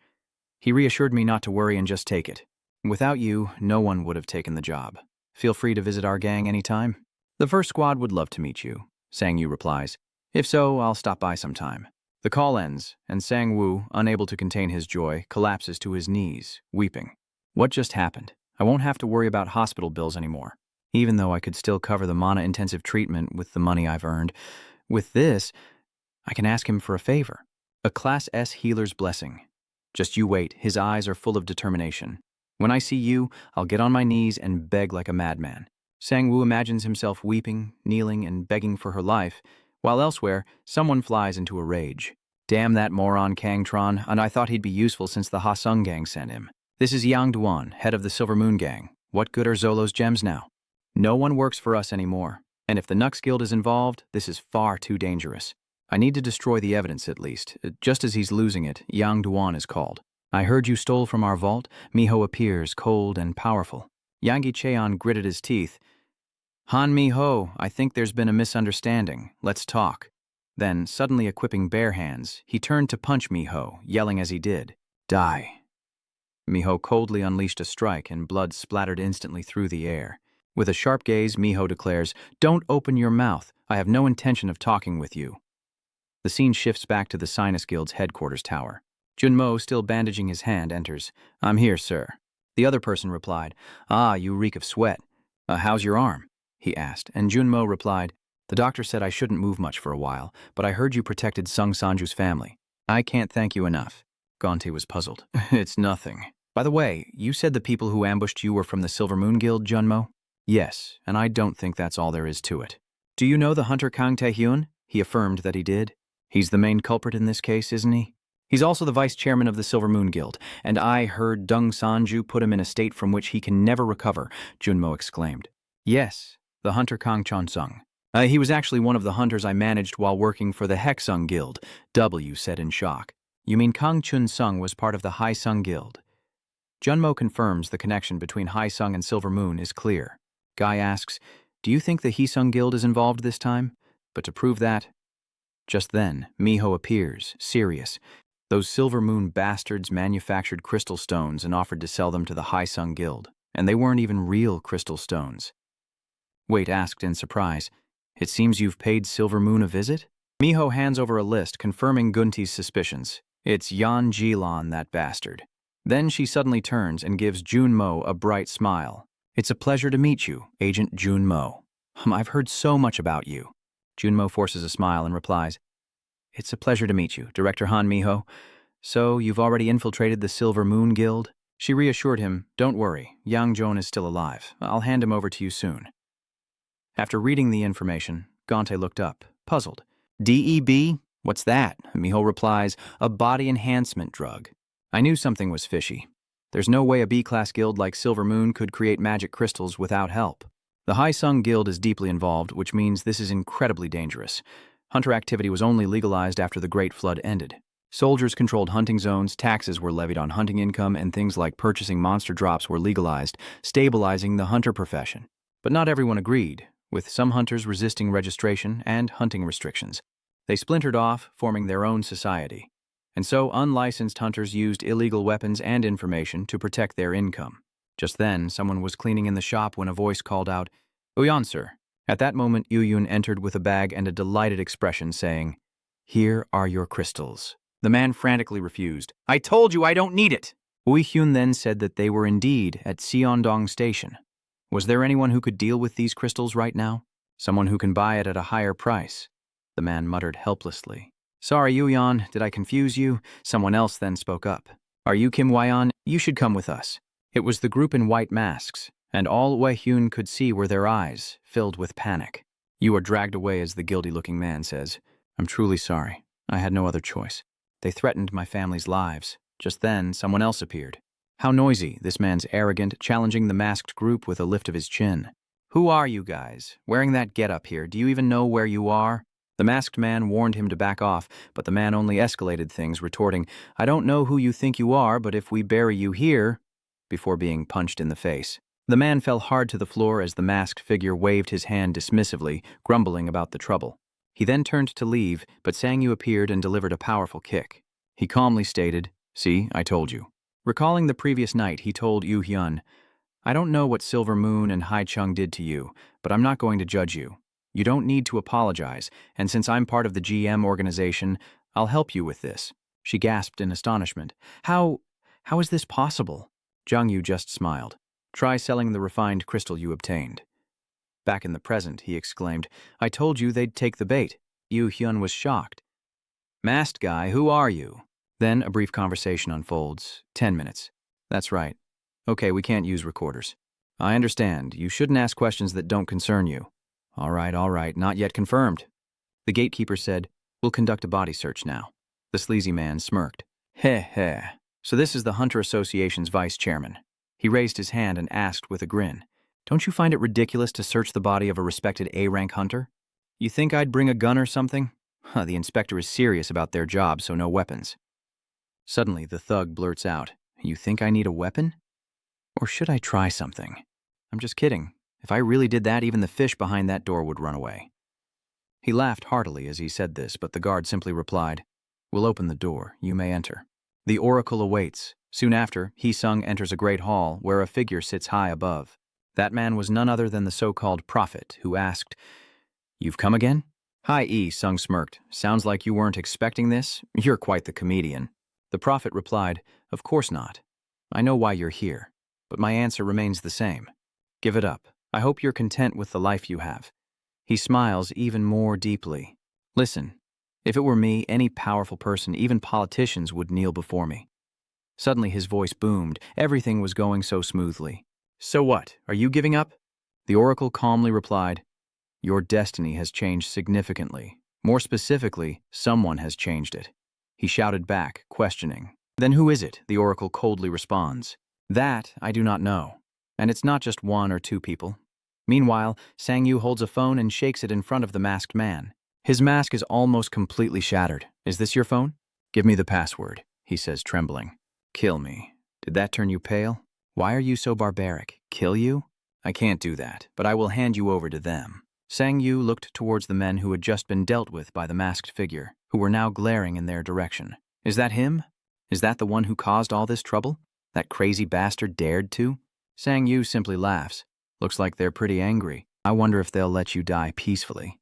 He reassured me not to worry and just take it. Without you, no one would have taken the job. Feel free to visit our gang anytime." "The first squad would love to meet you," Sang-yu replies. "If so, I'll stop by sometime." The call ends, and Sang-woo, unable to contain his joy, collapses to his knees, weeping. What just happened? I won't have to worry about hospital bills anymore. Even though I could still cover the mana-intensive treatment with the money I've earned. With this, I can ask him for a favor. A Class S healer's blessing. Just you wait, his eyes are full of determination. When I see you, I'll get on my knees and beg like a madman. Sang-woo imagines himself weeping, kneeling, and begging for her life, while elsewhere, someone flies into a rage. Damn that moron Kangtron, and I thought he'd be useful since the Ha Sung gang sent him. This is Yang Duan, head of the Silver Moon gang. What good are Zolo's gems now? No one works for us anymore, and if the Nux Guild is involved, this is far too dangerous. I need to destroy the evidence at least. Just as he's losing it, Yang Duan is called. "I heard you stole from our vault." Miho appears, cold and powerful. Yangi Cheon gritted his teeth. Han Mi-ho, I think there's been a misunderstanding. Let's talk. Then, suddenly equipping bare hands, he turned to punch Mi-ho, yelling as he did, Die. Mi-ho coldly unleashed a strike and blood splattered instantly through the air. With a sharp gaze, Mi-ho declares, Don't open your mouth. I have no intention of talking with you. The scene shifts back to the Sinus Guild's headquarters tower. Junmo, still bandaging his hand, enters. I'm here, sir. The other person replied, Ah, you reek of sweat. How's your arm? He asked, and Junmo replied, The doctor said I shouldn't move much for a while, but I heard you protected Sung Sanju's family. I can't thank you enough. Gonti was puzzled. It's nothing. By the way, you said the people who ambushed you were from the Silver Moon Guild, Junmo? Yes, and I don't think that's all there is to it. Do you know the hunter Kang Tae-hyun? He affirmed that he did. He's the main culprit in this case, isn't he? He's also the vice chairman of the Silver Moon Guild, and I heard Dung Sanju put him in a state from which he can never recover, Junmo exclaimed. Yes, the hunter Kang Chon-sung. He was actually one of the hunters I managed while working for the Hexung Guild, W said in shock. You mean Kang Chun-sung was part of the Haesung Guild? Junmo confirms the connection between Haesung and Silver Moon is clear. Guy asks, Do you think the Haesung Guild is involved this time? But to prove that... Just then, Mi-ho appears, serious. Those Silver Moon bastards manufactured crystal stones and offered to sell them to the Haesung Guild, and they weren't even real crystal stones. Wait asked in surprise, It seems you've paid Silver Moon a visit? Mi-ho hands over a list confirming Gunti's suspicions. It's Yan Jilan, that bastard. Then she suddenly turns and gives Junmo a bright smile. It's a pleasure to meet you, Agent Junmo. I've heard so much about you. Junmo forces a smile and replies, It's a pleasure to meet you, Director Han Mi-ho. So, you've already infiltrated the Silver Moon Guild? She reassured him, Don't worry, Yang Jong is still alive. I'll hand him over to you soon. After reading the information, Gante looked up, puzzled. DEB? What's that? Mi-ho replies, A body enhancement drug. I knew something was fishy. There's no way a B-class guild like Silver Moon could create magic crystals without help. The Haesung Guild is deeply involved, which means this is incredibly dangerous. Hunter activity was only legalized after the Great Flood ended. Soldiers controlled hunting zones, taxes were levied on hunting income, and things like purchasing monster drops were legalized, stabilizing the hunter profession. But not everyone agreed, with some hunters resisting registration and hunting restrictions. They splintered off, forming their own society. And so unlicensed hunters used illegal weapons and information to protect their income. Just then, someone was cleaning in the shop when a voice called out, Uyan, sir. At that moment, Yu-yun entered with a bag and a delighted expression, saying, Here are your crystals. The man frantically refused. I told you I don't need it! Ui-hyun then said that they were indeed at Seondong Station. Was there anyone who could deal with these crystals right now? Someone who can buy it at a higher price? The man muttered helplessly. Sorry, Yu-yan, did I confuse you? Someone else then spoke up. Are you Kim Wyon? You should come with us. It was the group in white masks, and all Wei-hyun could see were their eyes, filled with panic. You are dragged away as the guilty-looking man says. I'm truly sorry. I had no other choice. They threatened my family's lives. Just then, someone else appeared. How noisy, this man's arrogant, challenging the masked group with a lift of his chin. Who are you guys? Wearing that get-up here, do you even know where you are? The masked man warned him to back off, but the man only escalated things, retorting, I don't know who you think you are, but if we bury you here, before being punched in the face. The man fell hard to the floor as the masked figure waved his hand dismissively, grumbling about the trouble. He then turned to leave, but Sang-yu appeared and delivered a powerful kick. He calmly stated, See, I told you. Recalling the previous night, he told Yu-hyun, I don't know what Silver Moon and Hai-chung did to you, but I'm not going to judge you. You don't need to apologize, and since I'm part of the GM organization, I'll help you with this. She gasped in astonishment. How is this possible? Jung-yu just smiled. Try selling the refined crystal you obtained. Back in the present, he exclaimed, I told you they'd take the bait. Yu-hyun was shocked. Masked guy, who are you? Then a brief conversation unfolds. 10 minutes. That's right. Okay, we can't use recorders. I understand. You shouldn't ask questions that don't concern you. All right, not yet confirmed. The gatekeeper said, We'll conduct a body search now. The sleazy man smirked. Heh. So this is the Hunter Association's vice chairman. He raised his hand and asked with a grin, Don't you find it ridiculous to search the body of a respected A-rank hunter? You think I'd bring a gun or something? The inspector is serious about their job, so no weapons. Suddenly, the thug blurts out, You think I need a weapon? Or should I try something? I'm just kidding. If I really did that, even the fish behind that door would run away. He laughed heartily as he said this, but the guard simply replied, "We'll open the door. You may enter." The oracle awaits. Soon after, Hee-sung enters a great hall where a figure sits high above. That man was none other than the so-called prophet, who asked, "You've come again?" "Hi, Sung smirked. "Sounds like you weren't expecting this. You're quite the comedian." The prophet replied, "Of course not. I know why you're here, but my answer remains the same. Give it up. I hope you're content with the life you have." He smiles even more deeply. "Listen, if it were me, any powerful person, even politicians, would kneel before me." Suddenly his voice boomed. Everything was going so smoothly. "So what? Are you giving up?" The oracle calmly replied, "Your destiny has changed significantly. More specifically, someone has changed it." He shouted back, questioning. "Then who is it?" The oracle coldly responds. "That I do not know. And it's not just one or two people." Meanwhile, Sang-yu holds a phone and shakes it in front of the masked man. His mask is almost completely shattered. "Is this your phone?" "Give me the password," he says, trembling. "Kill me. Did that turn you pale? Why are you so barbaric? Kill you? I can't do that, but I will hand you over to them." Sang-yu looked towards the men who had just been dealt with by the masked figure, who were now glaring in their direction. "Is that him? Is that the one who caused all this trouble? That crazy bastard dared to?" Sang-yu simply laughs. "Looks like they're pretty angry. I wonder if they'll let you die peacefully."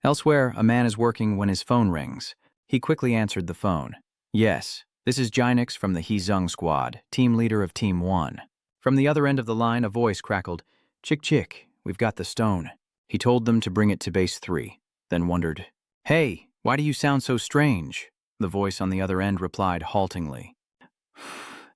Elsewhere, a man is working when his phone rings. He quickly answered the phone. "Yes, this is Jinix from the Hee-sung squad, team leader of Team 1. From the other end of the line, a voice crackled, "Chick chick, we've got the stone." He told them to bring it to base 3, then wondered, "Hey, why do you sound so strange?" The voice on the other end replied haltingly.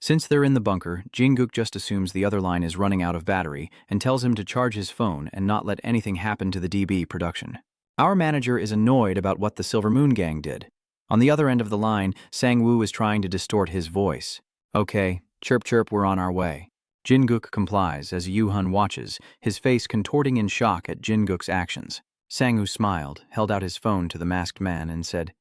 Since they're in the bunker, Jin-guk just assumes the other line is running out of battery and tells him to charge his phone and not let anything happen to the DB production. Our manager is annoyed about what the Silver Moon gang did. On the other end of the line, Sang-woo is trying to distort his voice. "Okay, chirp chirp, we're on our way." Jin-guk complies as Yoo-hun watches, his face contorting in shock at Jin-guk's actions. Sang-woo smiled, held out his phone to the masked man and said,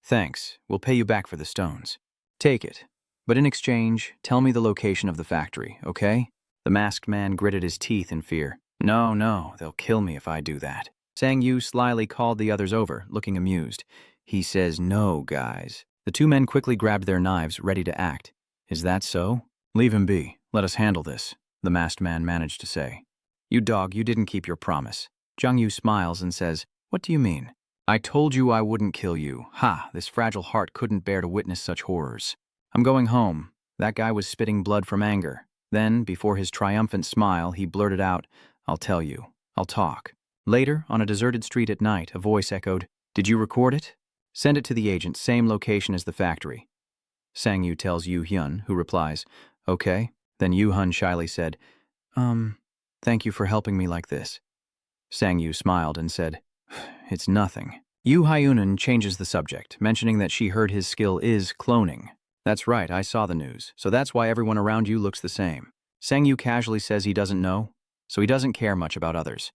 "Thanks, we'll pay you back for the stones. Take it. But in exchange, tell me the location of the factory, okay?" The masked man gritted his teeth in fear. No, they'll kill me if I do that." Sang-yu slyly called the others over, looking amused. He says, "No, guys." The two men quickly grabbed their knives, ready to act. "Is that so?" "Leave him be. Let us handle this," the masked man managed to say. "You dog, you didn't keep your promise." Jung-yu smiles and says, "What do you mean?" "I told you I wouldn't kill you. Ha, this fragile heart couldn't bear to witness such horrors. I'm going home." That guy was spitting blood from anger. Then, before his triumphant smile, he blurted out, "I'll tell you. I'll talk." Later, on a deserted street at night, a voice echoed, "Did you record it? Send it to the agent, same location as the factory." Sang-yu tells Yoo-hyun, who replies, "Okay." Then Yoo-hun shyly said, Thank you for helping me like this." Sang-yu smiled and said, "It's nothing." Yoo Hyunin changes the subject, mentioning that she heard his skill is cloning. "That's right, I saw the news, so that's why everyone around you looks the same." Sang-yu casually says he doesn't know, so he doesn't care much about others.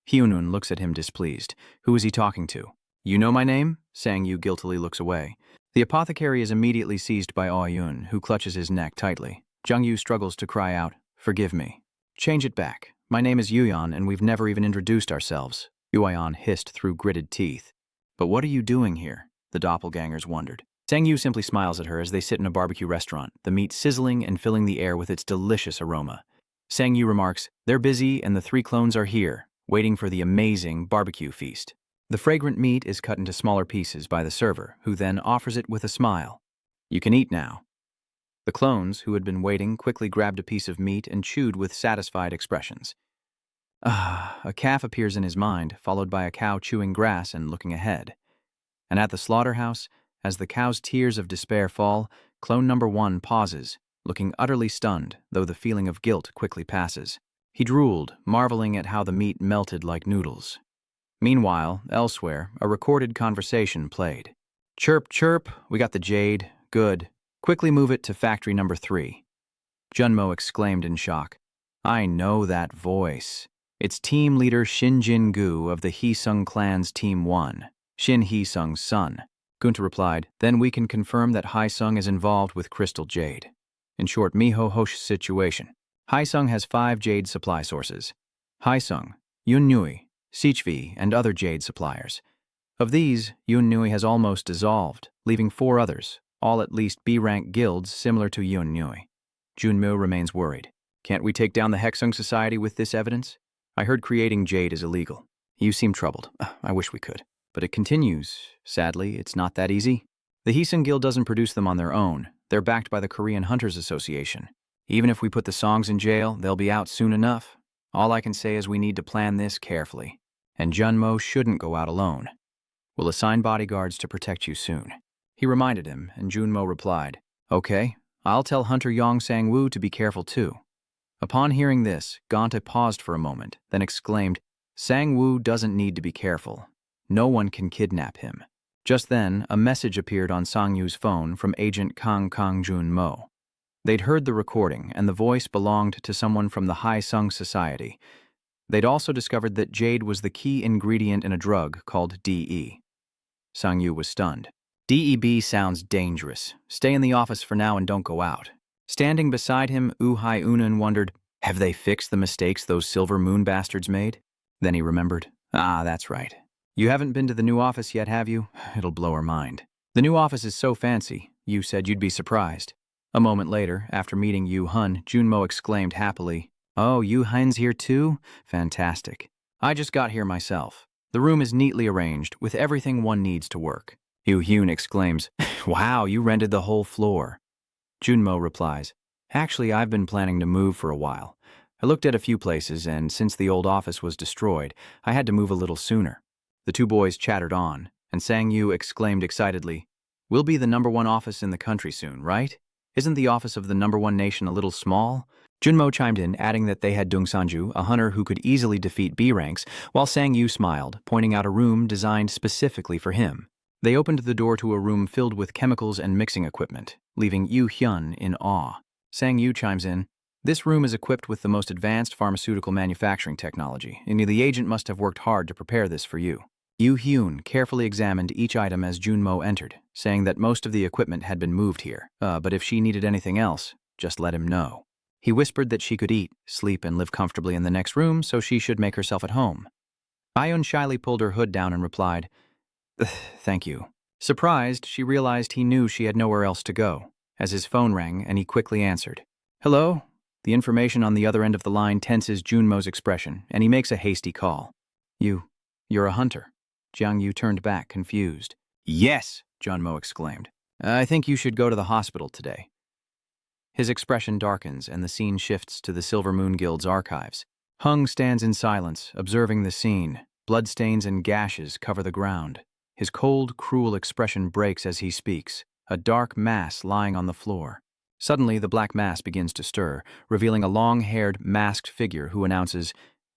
Hyunun looks at him displeased. Who is he talking to? "You know my name?" Sang-yu guiltily looks away. The apothecary is immediately seized by Oh-yun, who clutches his neck tightly. Jung-yu struggles to cry out, "Forgive me." "Change it back. My name is Yuyeon, and we've never even introduced ourselves," Yuyeon hissed through gritted teeth. "But what are you doing here?" the doppelgangers wondered. Sang-yu simply smiles at her as they sit in a barbecue restaurant, the meat sizzling and filling the air with its delicious aroma. Sang-yu remarks, "They're busy and the 3 clones are here, waiting for the amazing barbecue feast." The fragrant meat is cut into smaller pieces by the server, who then offers it with a smile. "You can eat now." The clones, who had been waiting, quickly grabbed a piece of meat and chewed with satisfied expressions. A calf appears in his mind, followed by a cow chewing grass and looking ahead. And at the slaughterhouse, as the cow's tears of despair fall, clone number 1 pauses, looking utterly stunned, though the feeling of guilt quickly passes. He drooled, marveling at how the meat melted like noodles. Meanwhile, elsewhere, a recorded conversation played. "Chirp, chirp, we got the jade. Good. Quickly move it to factory number 3. Junmo exclaimed in shock. "I know that voice. It's team leader Shin Jin-gu of the Hee-sung clan's Team 1, Shin Hee-sung's son." Gunta replied, "Then we can confirm that Hae-sung is involved with Crystal Jade. In short, Miho Hosh's situation. Hae-sung has 5 jade supply sources. Haesung, Yunnui, Sichvi, and other jade suppliers. Of these, Yunnui has almost dissolved, leaving 4 others, all at least B-rank guilds similar to Yunnui. Junmo remains worried. Can't we take down the Haesung Society with this evidence? I heard creating jade is illegal. You seem troubled. I wish we could. But it continues. Sadly, it's not that easy. The Haesung Guild doesn't produce them on their own. They're backed by the Korean Hunters Association. Even if we put the Songs in jail, they'll be out soon enough. All I can say is we need to plan this carefully. And Junmo shouldn't go out alone. We'll assign bodyguards to protect you soon. He reminded him, and Junmo replied, Okay, I'll tell Hunter Yong Sang-woo to be careful too. Upon hearing this, Gante paused for a moment, then exclaimed, Sang-woo doesn't need to be careful. No one can kidnap him. Just then, a message appeared on Sang-woo's phone from Agent Kang Junmo. They'd heard the recording, and the voice belonged to someone from the Haesung Society. They'd also discovered that jade was the key ingredient in a drug called DE. Sang-woo was stunned. DEB sounds dangerous. Stay in the office for now and don't go out. Standing beside him, Hai-unan wondered, have they fixed the mistakes those Silver Moon bastards made? Then he remembered, that's right. You haven't been to the new office yet, have you? It'll blow her mind. The new office is so fancy, you said you'd be surprised. A moment later, after meeting Yu Hun, Junmo exclaimed happily, Oh, Yu Hun's here too? Fantastic. I just got here myself. The room is neatly arranged, with everything one needs to work. Yu Hyun exclaims, Wow, you rented the whole floor. Junmo replies, Actually, I've been planning to move for a while. I looked at a few places, and since the old office was destroyed, I had to move a little sooner. The 2 boys chattered on, and Sang-woo exclaimed excitedly, We'll be the #1 office in the country soon, right? Isn't the office of the #1 nation a little small? Junmo chimed in, adding that they had Dung Sanju, a hunter who could easily defeat B ranks, while Sang-woo smiled, pointing out a room designed specifically for him. They opened the door to a room filled with chemicals and mixing equipment, leaving Yu Hyun in awe. Sang-woo chimes in, This room is equipped with the most advanced pharmaceutical manufacturing technology, and the agent must have worked hard to prepare this for you. Yu Hyun carefully examined each item as Junmo entered, saying that most of the equipment had been moved here, but if she needed anything else, just let him know. He whispered that she could eat, sleep, and live comfortably in the next room, so she should make herself at home. Ayun shyly pulled her hood down and replied, Thank you. Surprised, she realized he knew she had nowhere else to go, as his phone rang and he quickly answered. Hello? The information on the other end of the line tenses Junmo's expression, and he makes a hasty call. You're a hunter. Jiang Yu turned back, confused. Yes, Junmo exclaimed. I think you should go to the hospital today. His expression darkens and the scene shifts to the Silver Moon Guild's archives. Hung stands in silence, observing the scene. Bloodstains and gashes cover the ground. His cold, cruel expression breaks as he speaks, a dark mass lying on the floor. Suddenly, the black mass begins to stir, revealing a long-haired, masked figure who announces,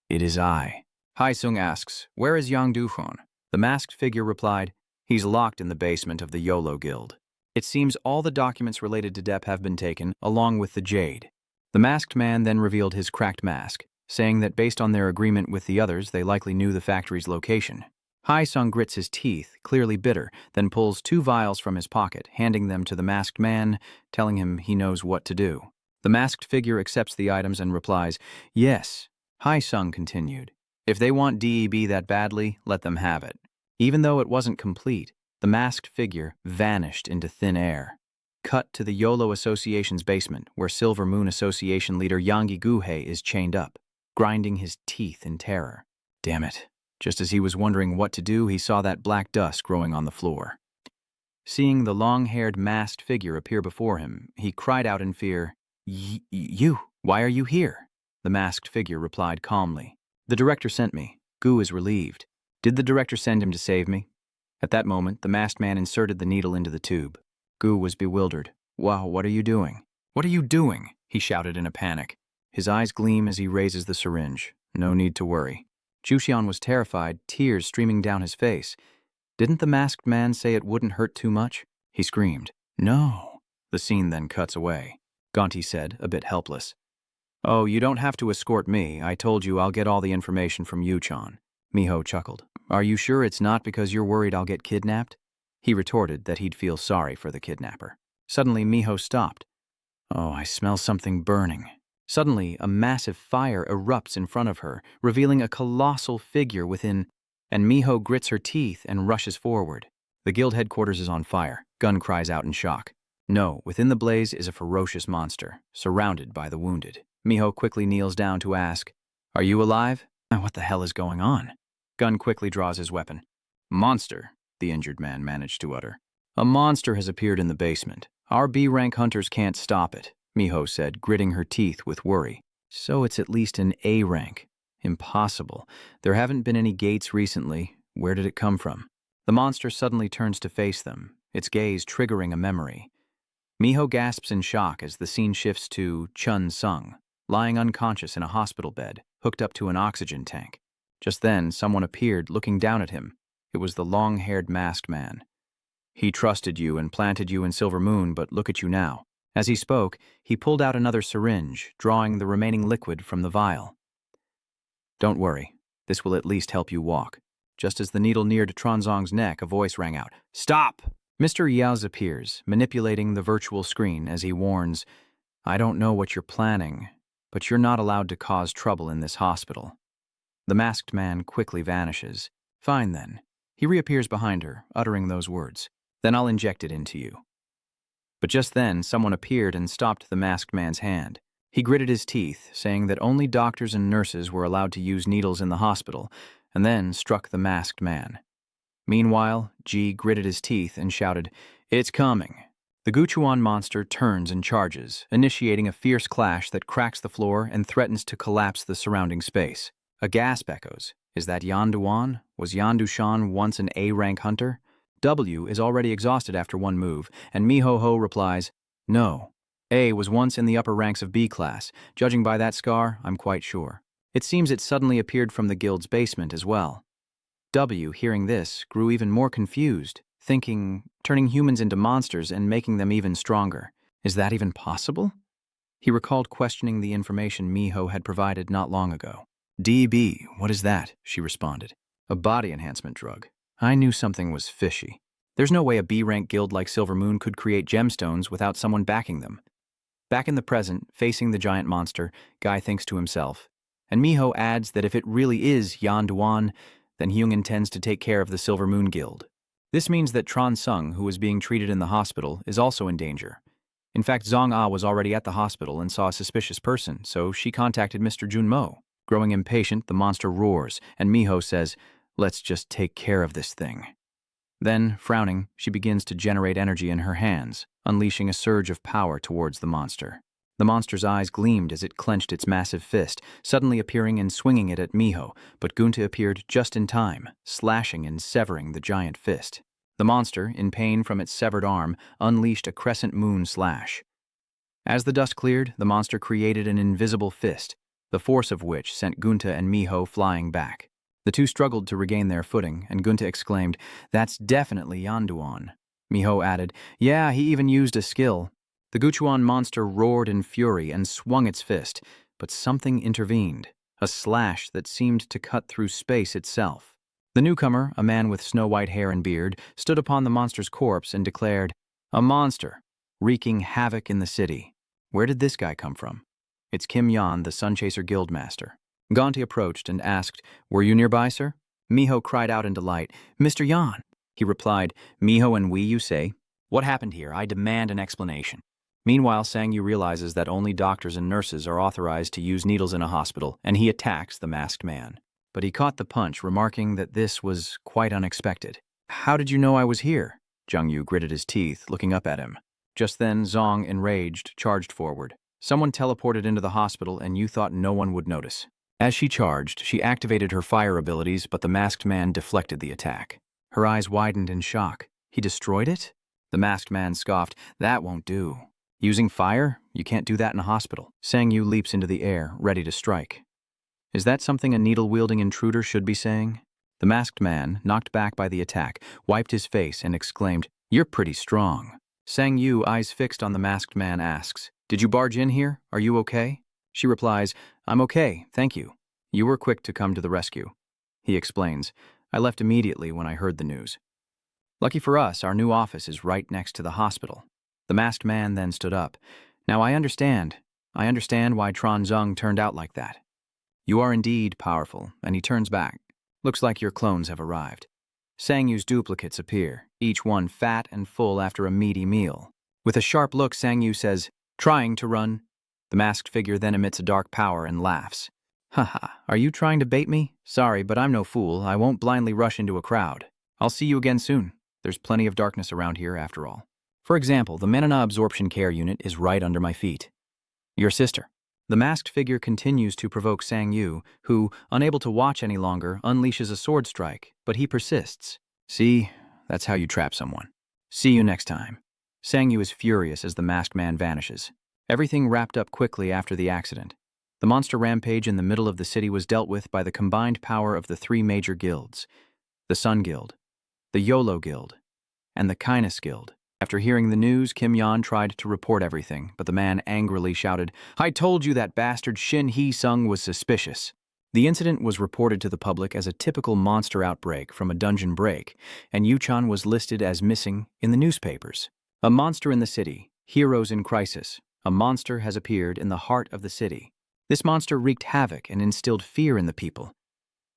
It is I. Haesung asks, Where is Yang Duhon? The masked figure replied, He's locked in the basement of the YOLO Guild. It seems all the documents related to Depp have been taken, along with the jade. The masked man then revealed his cracked mask, saying that based on their agreement with the others, they likely knew the factory's location. Haesung grits his teeth, clearly bitter, then pulls 2 vials from his pocket, handing them to the masked man, telling him he knows what to do. The masked figure accepts the items and replies, Yes. Haesung continued, If they want DEB that badly, let them have it. Even though it wasn't complete, the masked figure vanished into thin air. Cut to the YOLO Association's basement, where Silver Moon Association leader Yangi Guhei is chained up, grinding his teeth in terror. Damn it. Just as he was wondering what to do, he saw that black dust growing on the floor. Seeing the long-haired masked figure appear before him, he cried out in fear, You, why are you here? The masked figure replied calmly, The director sent me. Gu is relieved. Did the director send him to save me? At that moment, the masked man inserted the needle into the tube. Gu was bewildered. Wow, what are you doing? What are you doing? He shouted in a panic. His eyes gleam as he raises the syringe. No need to worry. Juxian was terrified, tears streaming down his face. Didn't the masked man say it wouldn't hurt too much? He screamed. No. The scene then cuts away. Gonti said, a bit helpless. Oh, you don't have to escort me. I told you I'll get all the information from Yuchan. Miho chuckled. Are you sure it's not because you're worried I'll get kidnapped? He retorted that he'd feel sorry for the kidnapper. Suddenly, Miho stopped. Oh, I smell something burning. Suddenly, a massive fire erupts in front of her, revealing a colossal figure within, and Miho grits her teeth and rushes forward. The guild headquarters is on fire. Gun cries out in shock. No, within the blaze is a ferocious monster, surrounded by the wounded. Miho quickly kneels down to ask, "Are you alive?" "What the hell is going on?" Gun quickly draws his weapon. "Monster," the injured man managed to utter. "A monster has appeared in the basement. Our B-rank hunters can't stop it," Miho said, gritting her teeth with worry. "So it's at least an A rank. Impossible. There haven't been any gates recently. Where did it come from?" The monster suddenly turns to face them, its gaze triggering a memory. Miho gasps in shock as the scene shifts to Chun Sung, lying unconscious in a hospital bed, hooked up to an oxygen tank. Just then, someone appeared, looking down at him. It was the long-haired masked man. "He trusted you and planted you in Silver Moon, but look at you now." As he spoke, he pulled out another syringe, drawing the remaining liquid from the vial. "Don't worry. This will at least help you walk." Just as the needle neared Tronzong's neck, a voice rang out. "Stop!" Mr. Yaoz appears, manipulating the virtual screen as he warns, "I don't know what you're planning, but you're not allowed to cause trouble in this hospital." The masked man quickly vanishes. "Fine then." He reappears behind her, uttering those words. "Then I'll inject it into you." But just then, someone appeared and stopped the masked man's hand. He gritted his teeth, saying that only doctors and nurses were allowed to use needles in the hospital, and then struck the masked man. Meanwhile, Ji gritted his teeth and shouted, "It's coming." The Guchuan monster turns and charges, initiating a fierce clash that cracks the floor and threatens to collapse the surrounding space. A gasp echoes. Is that Yanduan? Was Yandushan once an A-rank hunter? W is already exhausted after one move, and Miho-ho replies, "No. A was once in the upper ranks of B class. Judging by that scar, I'm quite sure." It seems it suddenly appeared from the guild's basement as well. W, hearing this, grew even more confused, thinking, turning humans into monsters and making them even stronger. Is that even possible? He recalled questioning the information Miho had provided not long ago. "DB, what is that?" she responded. "A body enhancement drug." I knew something was fishy. There's no way a B-rank guild like Silver Moon could create gemstones without someone backing them. Back in the present, facing the giant monster, Guy thinks to himself, and Miho adds that if it really is Yanduan, then Hyung intends to take care of the Silver Moon Guild. This means that Tron Sung, who was being treated in the hospital, is also in danger. In fact, Zong Ah was already at the hospital and saw a suspicious person, so she contacted Mr. Junmo. Growing impatient, the monster roars, and Miho says, "Let's just take care of this thing." Then, frowning, she begins to generate energy in her hands, unleashing a surge of power towards the monster. The monster's eyes gleamed as it clenched its massive fist, suddenly appearing and swinging it at Miho, but Gunta appeared just in time, slashing and severing the giant fist. The monster, in pain from its severed arm, unleashed a crescent moon slash. As the dust cleared, the monster created an invisible fist, the force of which sent Gunta and Miho flying back. The two struggled to regain their footing, and Gunta exclaimed, "That's definitely Yanduan." Miho added, "Yeah, he even used a skill." The Guchuan monster roared in fury and swung its fist, but something intervened, a slash that seemed to cut through space itself. The newcomer, a man with snow-white hair and beard, stood upon the monster's corpse and declared, "A monster, wreaking havoc in the city. Where did this guy come from?" "It's Kim Yan, the Sunchaser Guildmaster." Gonti approached and asked, "Were you nearby, sir?" Miho cried out in delight, "Mr. Yan!" He replied, "Miho and we, you say? What happened here? I demand an explanation." Meanwhile, Sangyu realizes that only doctors and nurses are authorized to use needles in a hospital, and he attacks the masked man. But he caught the punch, remarking that this was quite unexpected. "How did you know I was here?" Jungyu gritted his teeth, looking up at him. Just then, Zong, enraged, charged forward. "Someone teleported into the hospital, and you thought no one would notice." As she charged, she activated her fire abilities, but the masked man deflected the attack. Her eyes widened in shock. "He destroyed it?" The masked man scoffed, "That won't do. Using fire? You can't do that in a hospital." Sangyu leaps into the air, ready to strike. Is that something a needle-wielding intruder should be saying? The masked man, knocked back by the attack, wiped his face and exclaimed, "You're pretty strong." Sangyu, eyes fixed on the masked man, asks, "Did you barge in here? Are you okay?" She replies, "I'm okay, thank you. You were quick to come to the rescue." He explains, "I left immediately when I heard the news. Lucky for us, our new office is right next to the hospital." The masked man then stood up. "Now I understand. I understand why Tron Zung turned out like that. You are indeed powerful, and he turns back. Looks like your clones have arrived. Sang Yu's duplicates appear, each one fat and full after a meaty meal. With a sharp look, Sang Yu says, "Trying to run." The masked figure then emits a dark power and laughs. Haha, are you trying to bait me? Sorry, but I'm no fool. I won't blindly rush into a crowd. I'll see you again soon. There's plenty of darkness around here after all. For example, the Manhwa absorption care unit is right under my feet. Your sister. The masked figure continues to provoke Sang Yu, who, unable to watch any longer, unleashes a sword strike, but he persists. See, that's how you trap someone. See you next time. Sang Yu is furious as the masked man vanishes. Everything wrapped up quickly after the accident. The monster rampage in the middle of the city was dealt with by the combined power of the three major guilds: the Sun Guild, the YOLO Guild, and the Kindness Guild. After hearing the news, Kim Yan tried to report everything, but the man angrily shouted, "I told you that bastard Shin Hee-sung was suspicious." The incident was reported to the public as a typical monster outbreak from a dungeon break, and Yu-chan was listed as missing in the newspapers. A monster in the city, heroes in crisis. A monster has appeared in the heart of the city. This monster wreaked havoc and instilled fear in the people.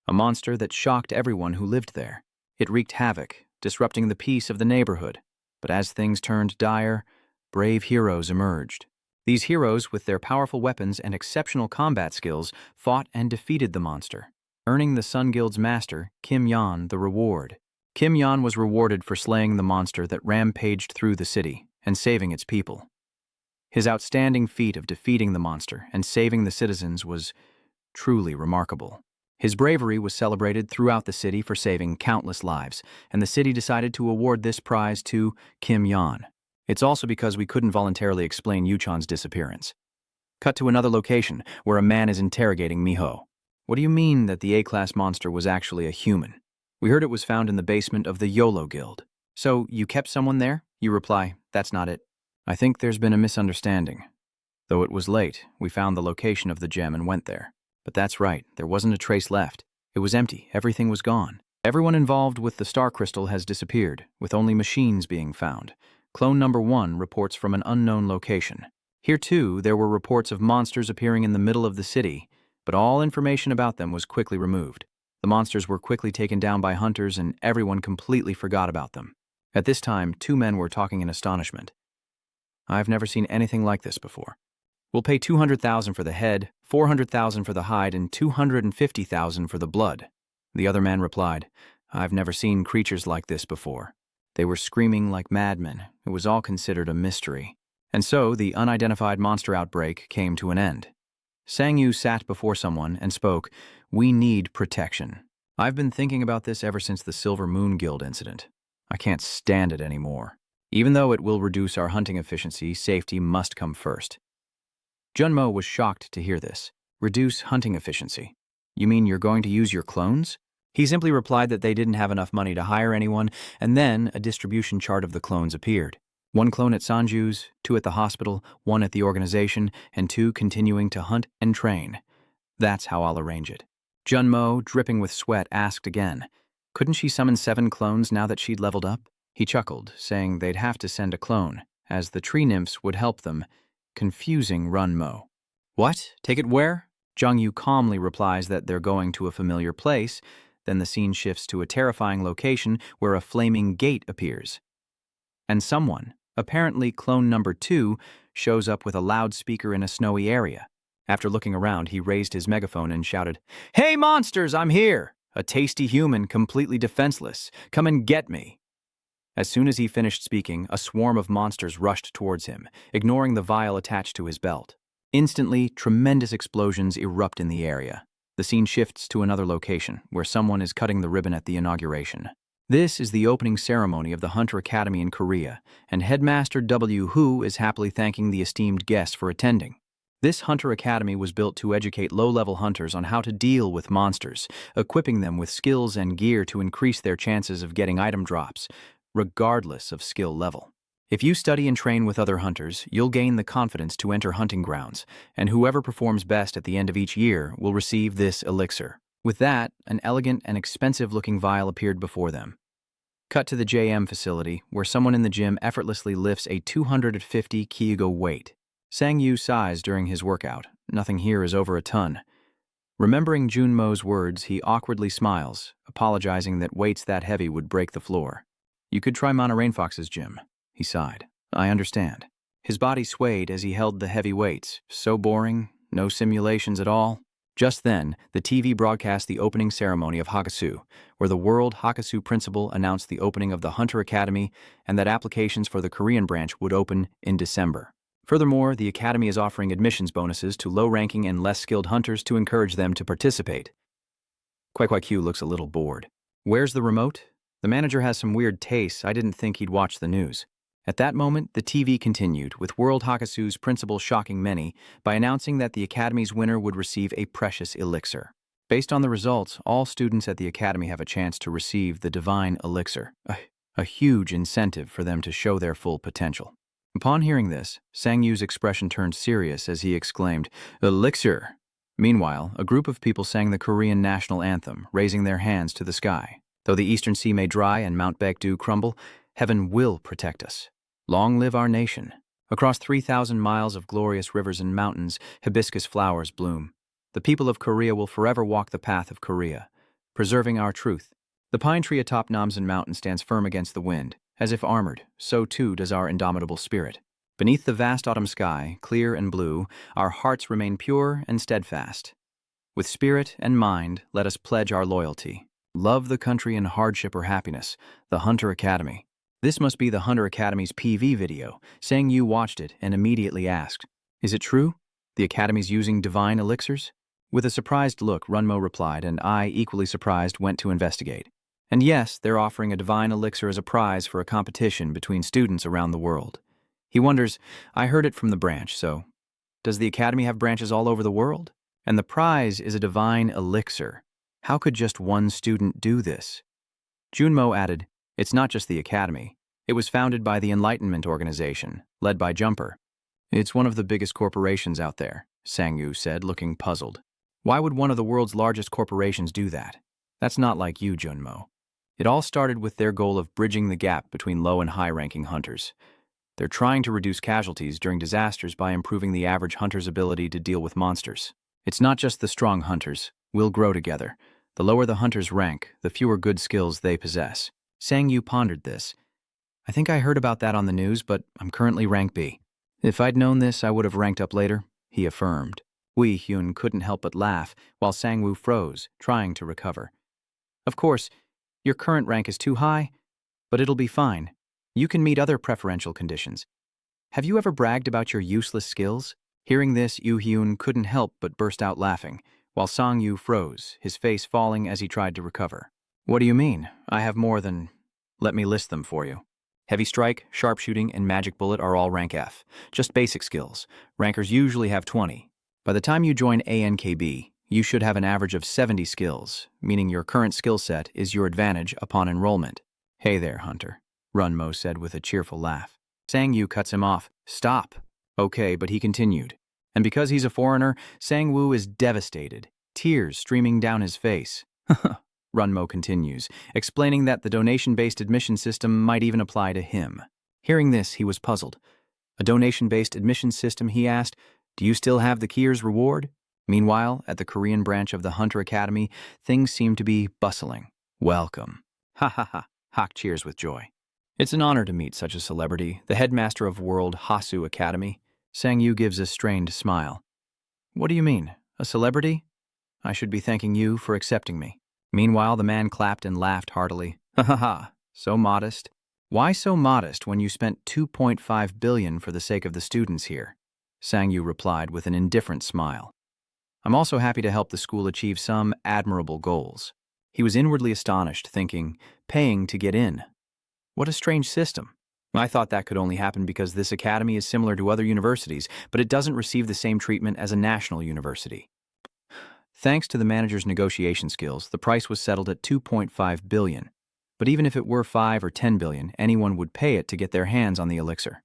A monster that shocked everyone who lived there. It wreaked havoc, disrupting the peace of the neighborhood. But as things turned dire, brave heroes emerged. These heroes, with their powerful weapons and exceptional combat skills, fought and defeated the monster, earning the Sun Guild's master, Kim Yan, the reward. Kim Yan was rewarded for slaying the monster that rampaged through the city and saving its people. His outstanding feat of defeating the monster and saving the citizens was truly remarkable. His bravery was celebrated throughout the city for saving countless lives, and the city decided to award this prize to Kim Yan. It's also because we couldn't voluntarily explain Yu-chan's disappearance. Cut to another location, where a man is interrogating Miho. What do you mean that the A-class monster was actually a human? We heard it was found in the basement of the YOLO Guild. So, you kept someone there? You reply, that's not it. I think there's been a misunderstanding. Though it was late, we found the location of the gem and went there. But that's right, there wasn't a trace left. It was empty, everything was gone. Everyone involved with the star crystal has disappeared, with only machines being found. Clone number 1 reports from an unknown location. Here too, there were reports of monsters appearing in the middle of the city, but all information about them was quickly removed. The monsters were quickly taken down by hunters and everyone completely forgot about them. At this time, 2 men were talking in astonishment. I've never seen anything like this before. We'll pay 200,000 for the head, 400,000 for the hide, and 250,000 for the blood. The other man replied, I've never seen creatures like this before. They were screaming like madmen. It was all considered a mystery. And so the unidentified monster outbreak came to an end. Sang Yu sat before someone and spoke, "We need protection. I've been thinking about this ever since the Silver Moon Guild incident. I can't stand it anymore. Even though it will reduce our hunting efficiency, safety must come first." Junmo was shocked to hear this. Reduce hunting efficiency? You mean you're going to use your clones? He simply replied that they didn't have enough money to hire anyone, and then a distribution chart of the clones appeared. 1 clone at Sanju's, 2 at the hospital, 1 at the organization, and 2 continuing to hunt and train. That's how I'll arrange it. Junmo, dripping with sweat, asked again, couldn't she summon 7 clones now that she'd leveled up? He chuckled, saying they'd have to send a clone, as the tree nymphs would help them, confusing Runmo. What? Take it where? Jongyu calmly replies that they're going to a familiar place. Then the scene shifts to a terrifying location where a flaming gate appears. And someone, apparently clone number 2, shows up with a loudspeaker in a snowy area. After looking around, he raised his megaphone and shouted, "Hey monsters, I'm here! A tasty human completely defenseless. Come and get me!" As soon as he finished speaking, a swarm of monsters rushed towards him, ignoring the vial attached to his belt. Instantly, tremendous explosions erupt in the area. The scene shifts to another location, where someone is cutting the ribbon at the inauguration. This is the opening ceremony of the Hunter Academy in Korea, and Headmaster W. Hu is happily thanking the esteemed guests for attending. This Hunter Academy was built to educate low-level hunters on how to deal with monsters, equipping them with skills and gear to increase their chances of getting item drops, regardless of skill level. If you study and train with other hunters, you'll gain the confidence to enter hunting grounds, and whoever performs best at the end of each year will receive this elixir. With that, an elegant and expensive-looking vial appeared before them. Cut to the JM facility, where someone in the gym effortlessly lifts a 250 kg weight. Sang-yu sighs during his workout. Nothing here is over a ton. Remembering Junmo's words, he awkwardly smiles, apologizing that weights that heavy would break the floor. You could try Mana Rainfox's gym, he sighed. I understand. His body swayed as he held the heavy weights. So boring, no simulations at all. Just then, the TV broadcast the opening ceremony of Hakasu, where the World Hakasu Principal announced the opening of the Hunter Academy and that applications for the Korean branch would open in December. Furthermore, the Academy is offering admissions bonuses to low-ranking and less skilled hunters to encourage them to participate. Q looks a little bored. Where's the remote? The manager has some weird tastes. I didn't think he'd watch the news. At that moment, the TV continued, with World Hakasu's principal shocking many by announcing that the Academy's winner would receive a precious elixir. Based on the results, all students at the Academy have a chance to receive the divine elixir, a huge incentive for them to show their full potential. Upon hearing this, Sang-yu's expression turned serious as he exclaimed, "Elixir!" Meanwhile, a group of people sang the Korean national anthem, raising their hands to the sky. Though the eastern sea may dry and Mount Baekdu crumble, heaven will protect us. Long live our nation. Across 3,000 miles of glorious rivers and mountains, hibiscus flowers bloom. The people of Korea will forever walk the path of Korea, preserving our truth. The pine tree atop Namsan Mountain stands firm against the wind. As if armored, so too does our indomitable spirit. Beneath the vast autumn sky, clear and blue, our hearts remain pure and steadfast. With spirit and mind, let us pledge our loyalty. Love the country in hardship or happiness, the Hunter Academy. This must be the Hunter Academy's PV video. Sang-yu watched it and immediately asked, "Is it true? The Academy's using divine elixirs?" With a surprised look, Runmo replied, and I, equally surprised, went to investigate. And yes, they're offering a divine elixir as a prize for a competition between students around the world. He wonders, I heard it from the branch, so does the Academy have branches all over the world? And the prize is a divine elixir. How could just one student do this? Junmo added, it's not just the Academy. It was founded by the Enlightenment Organization, led by Jumper. It's one of the biggest corporations out there, Sang-yu said, looking puzzled. Why would one of the world's largest corporations do that? That's not like you, Junmo. It all started with their goal of bridging the gap between low and high-ranking hunters. They're trying to reduce casualties during disasters by improving the average hunter's ability to deal with monsters. It's not just the strong hunters. We'll grow together. The lower the hunters rank, the fewer good skills they possess. Sang-yu pondered this. I think I heard about that on the news, but I'm currently rank B. If I'd known this, I would have ranked up later, he affirmed. Wee Hyun couldn't help but laugh, while Sang-woo froze, trying to recover. Of course, your current rank is too high, but it'll be fine. You can meet other preferential conditions. Have you ever bragged about your useless skills? Hearing this, Yoo Hyun couldn't help but burst out laughing, while Sang-yu froze, his face falling as he tried to recover. What do you mean? I have more than... Let me list them for you. Heavy Strike, Sharpshooting, and Magic Bullet are all rank F. Just basic skills. Rankers usually have 20. By the time you join ANKB, you should have an average of 70 skills, meaning your current skill set is your advantage upon enrollment. Hey there, Hunter, Runmo said with a cheerful laugh. Sang-yu cuts him off. Stop. Okay, but he continued. And because he's a foreigner, Sang-woo is devastated, tears streaming down his face. Runmo continues, explaining that the donation-based admission system might even apply to him. Hearing this, he was puzzled. A donation-based admission system, he asked, do you still have the Kier's reward? Meanwhile, at the Korean branch of the Hunter Academy, things seem to be bustling. Welcome. Ha ha ha. Hak cheers with joy. It's an honor to meet such a celebrity, the headmaster of World Hasu Academy. Sang-yu gives a strained smile. What do you mean? A celebrity? I should be thanking you for accepting me. Meanwhile, the man clapped and laughed heartily. Ha ha ha. So modest. Why so modest when you spent 2.5 billion for the sake of the students here? Sang-yu replied with an indifferent smile. I'm also happy to help the school achieve some admirable goals. He was inwardly astonished, thinking, paying to get in. What a strange system. I thought that could only happen because this academy is similar to other universities, but it doesn't receive the same treatment as a national university. Thanks to the manager's negotiation skills, the price was settled at 2.5 billion. But even if it were 5 or 10 billion, anyone would pay it to get their hands on the elixir.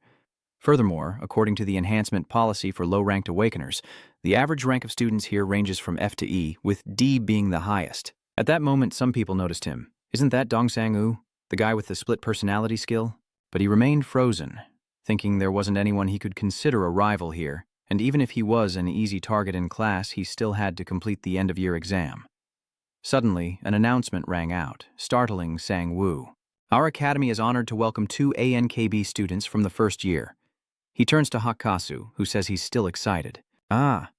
Furthermore, according to the enhancement policy for low-ranked awakeners, the average rank of students here ranges from F to E, with D being the highest. At that moment, some people noticed him. Isn't that Dong Sang-woo, the guy with the split personality skill? But he remained frozen, thinking there wasn't anyone he could consider a rival here, and even if he was an easy target in class, he still had to complete the end-of-year exam. Suddenly, an announcement rang out, startling Sang-woo. Our academy is honored to welcome 2 ANKB students from the first year. He turns to Hakasu, who says he's still excited. Ah,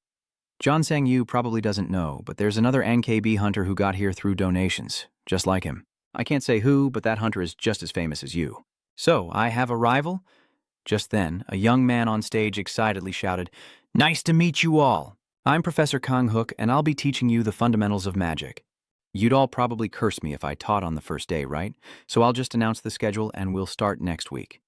John Sang-yu probably doesn't know, but there's another NKB hunter who got here through donations, just like him. I can't say who, but that hunter is just as famous as you. So, I have a rival? Just then, a young man on stage excitedly shouted, "Nice to meet you all! I'm Professor Kang-hook, and I'll be teaching you the fundamentals of magic. You'd all probably curse me if I taught on the first day, right? So I'll just announce the schedule and we'll start next week."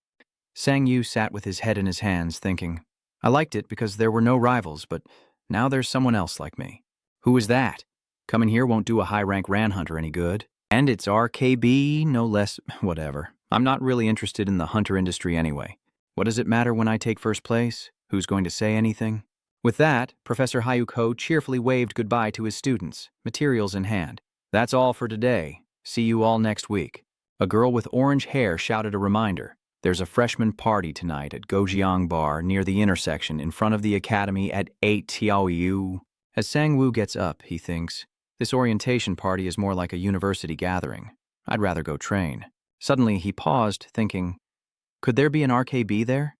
Sang-yu sat with his head in his hands, thinking, I liked it because there were no rivals, but now there's someone else like me. Who is that? Coming here won't do a high-rank ran hunter any good. And it's RKB, no less, whatever. I'm not really interested in the hunter industry anyway. What does it matter when I take first place? Who's going to say anything? With that, Professor Hayuko cheerfully waved goodbye to his students, materials in hand. That's all for today. See you all next week. A girl with orange hair shouted a reminder. There's a freshman party tonight at Gojiang Bar near the intersection in front of the academy at 8 Tiaoyu. As Sang-woo gets up, he thinks, this orientation party is more like a university gathering. I'd rather go train. Suddenly, he paused, thinking, could there be an RKB there?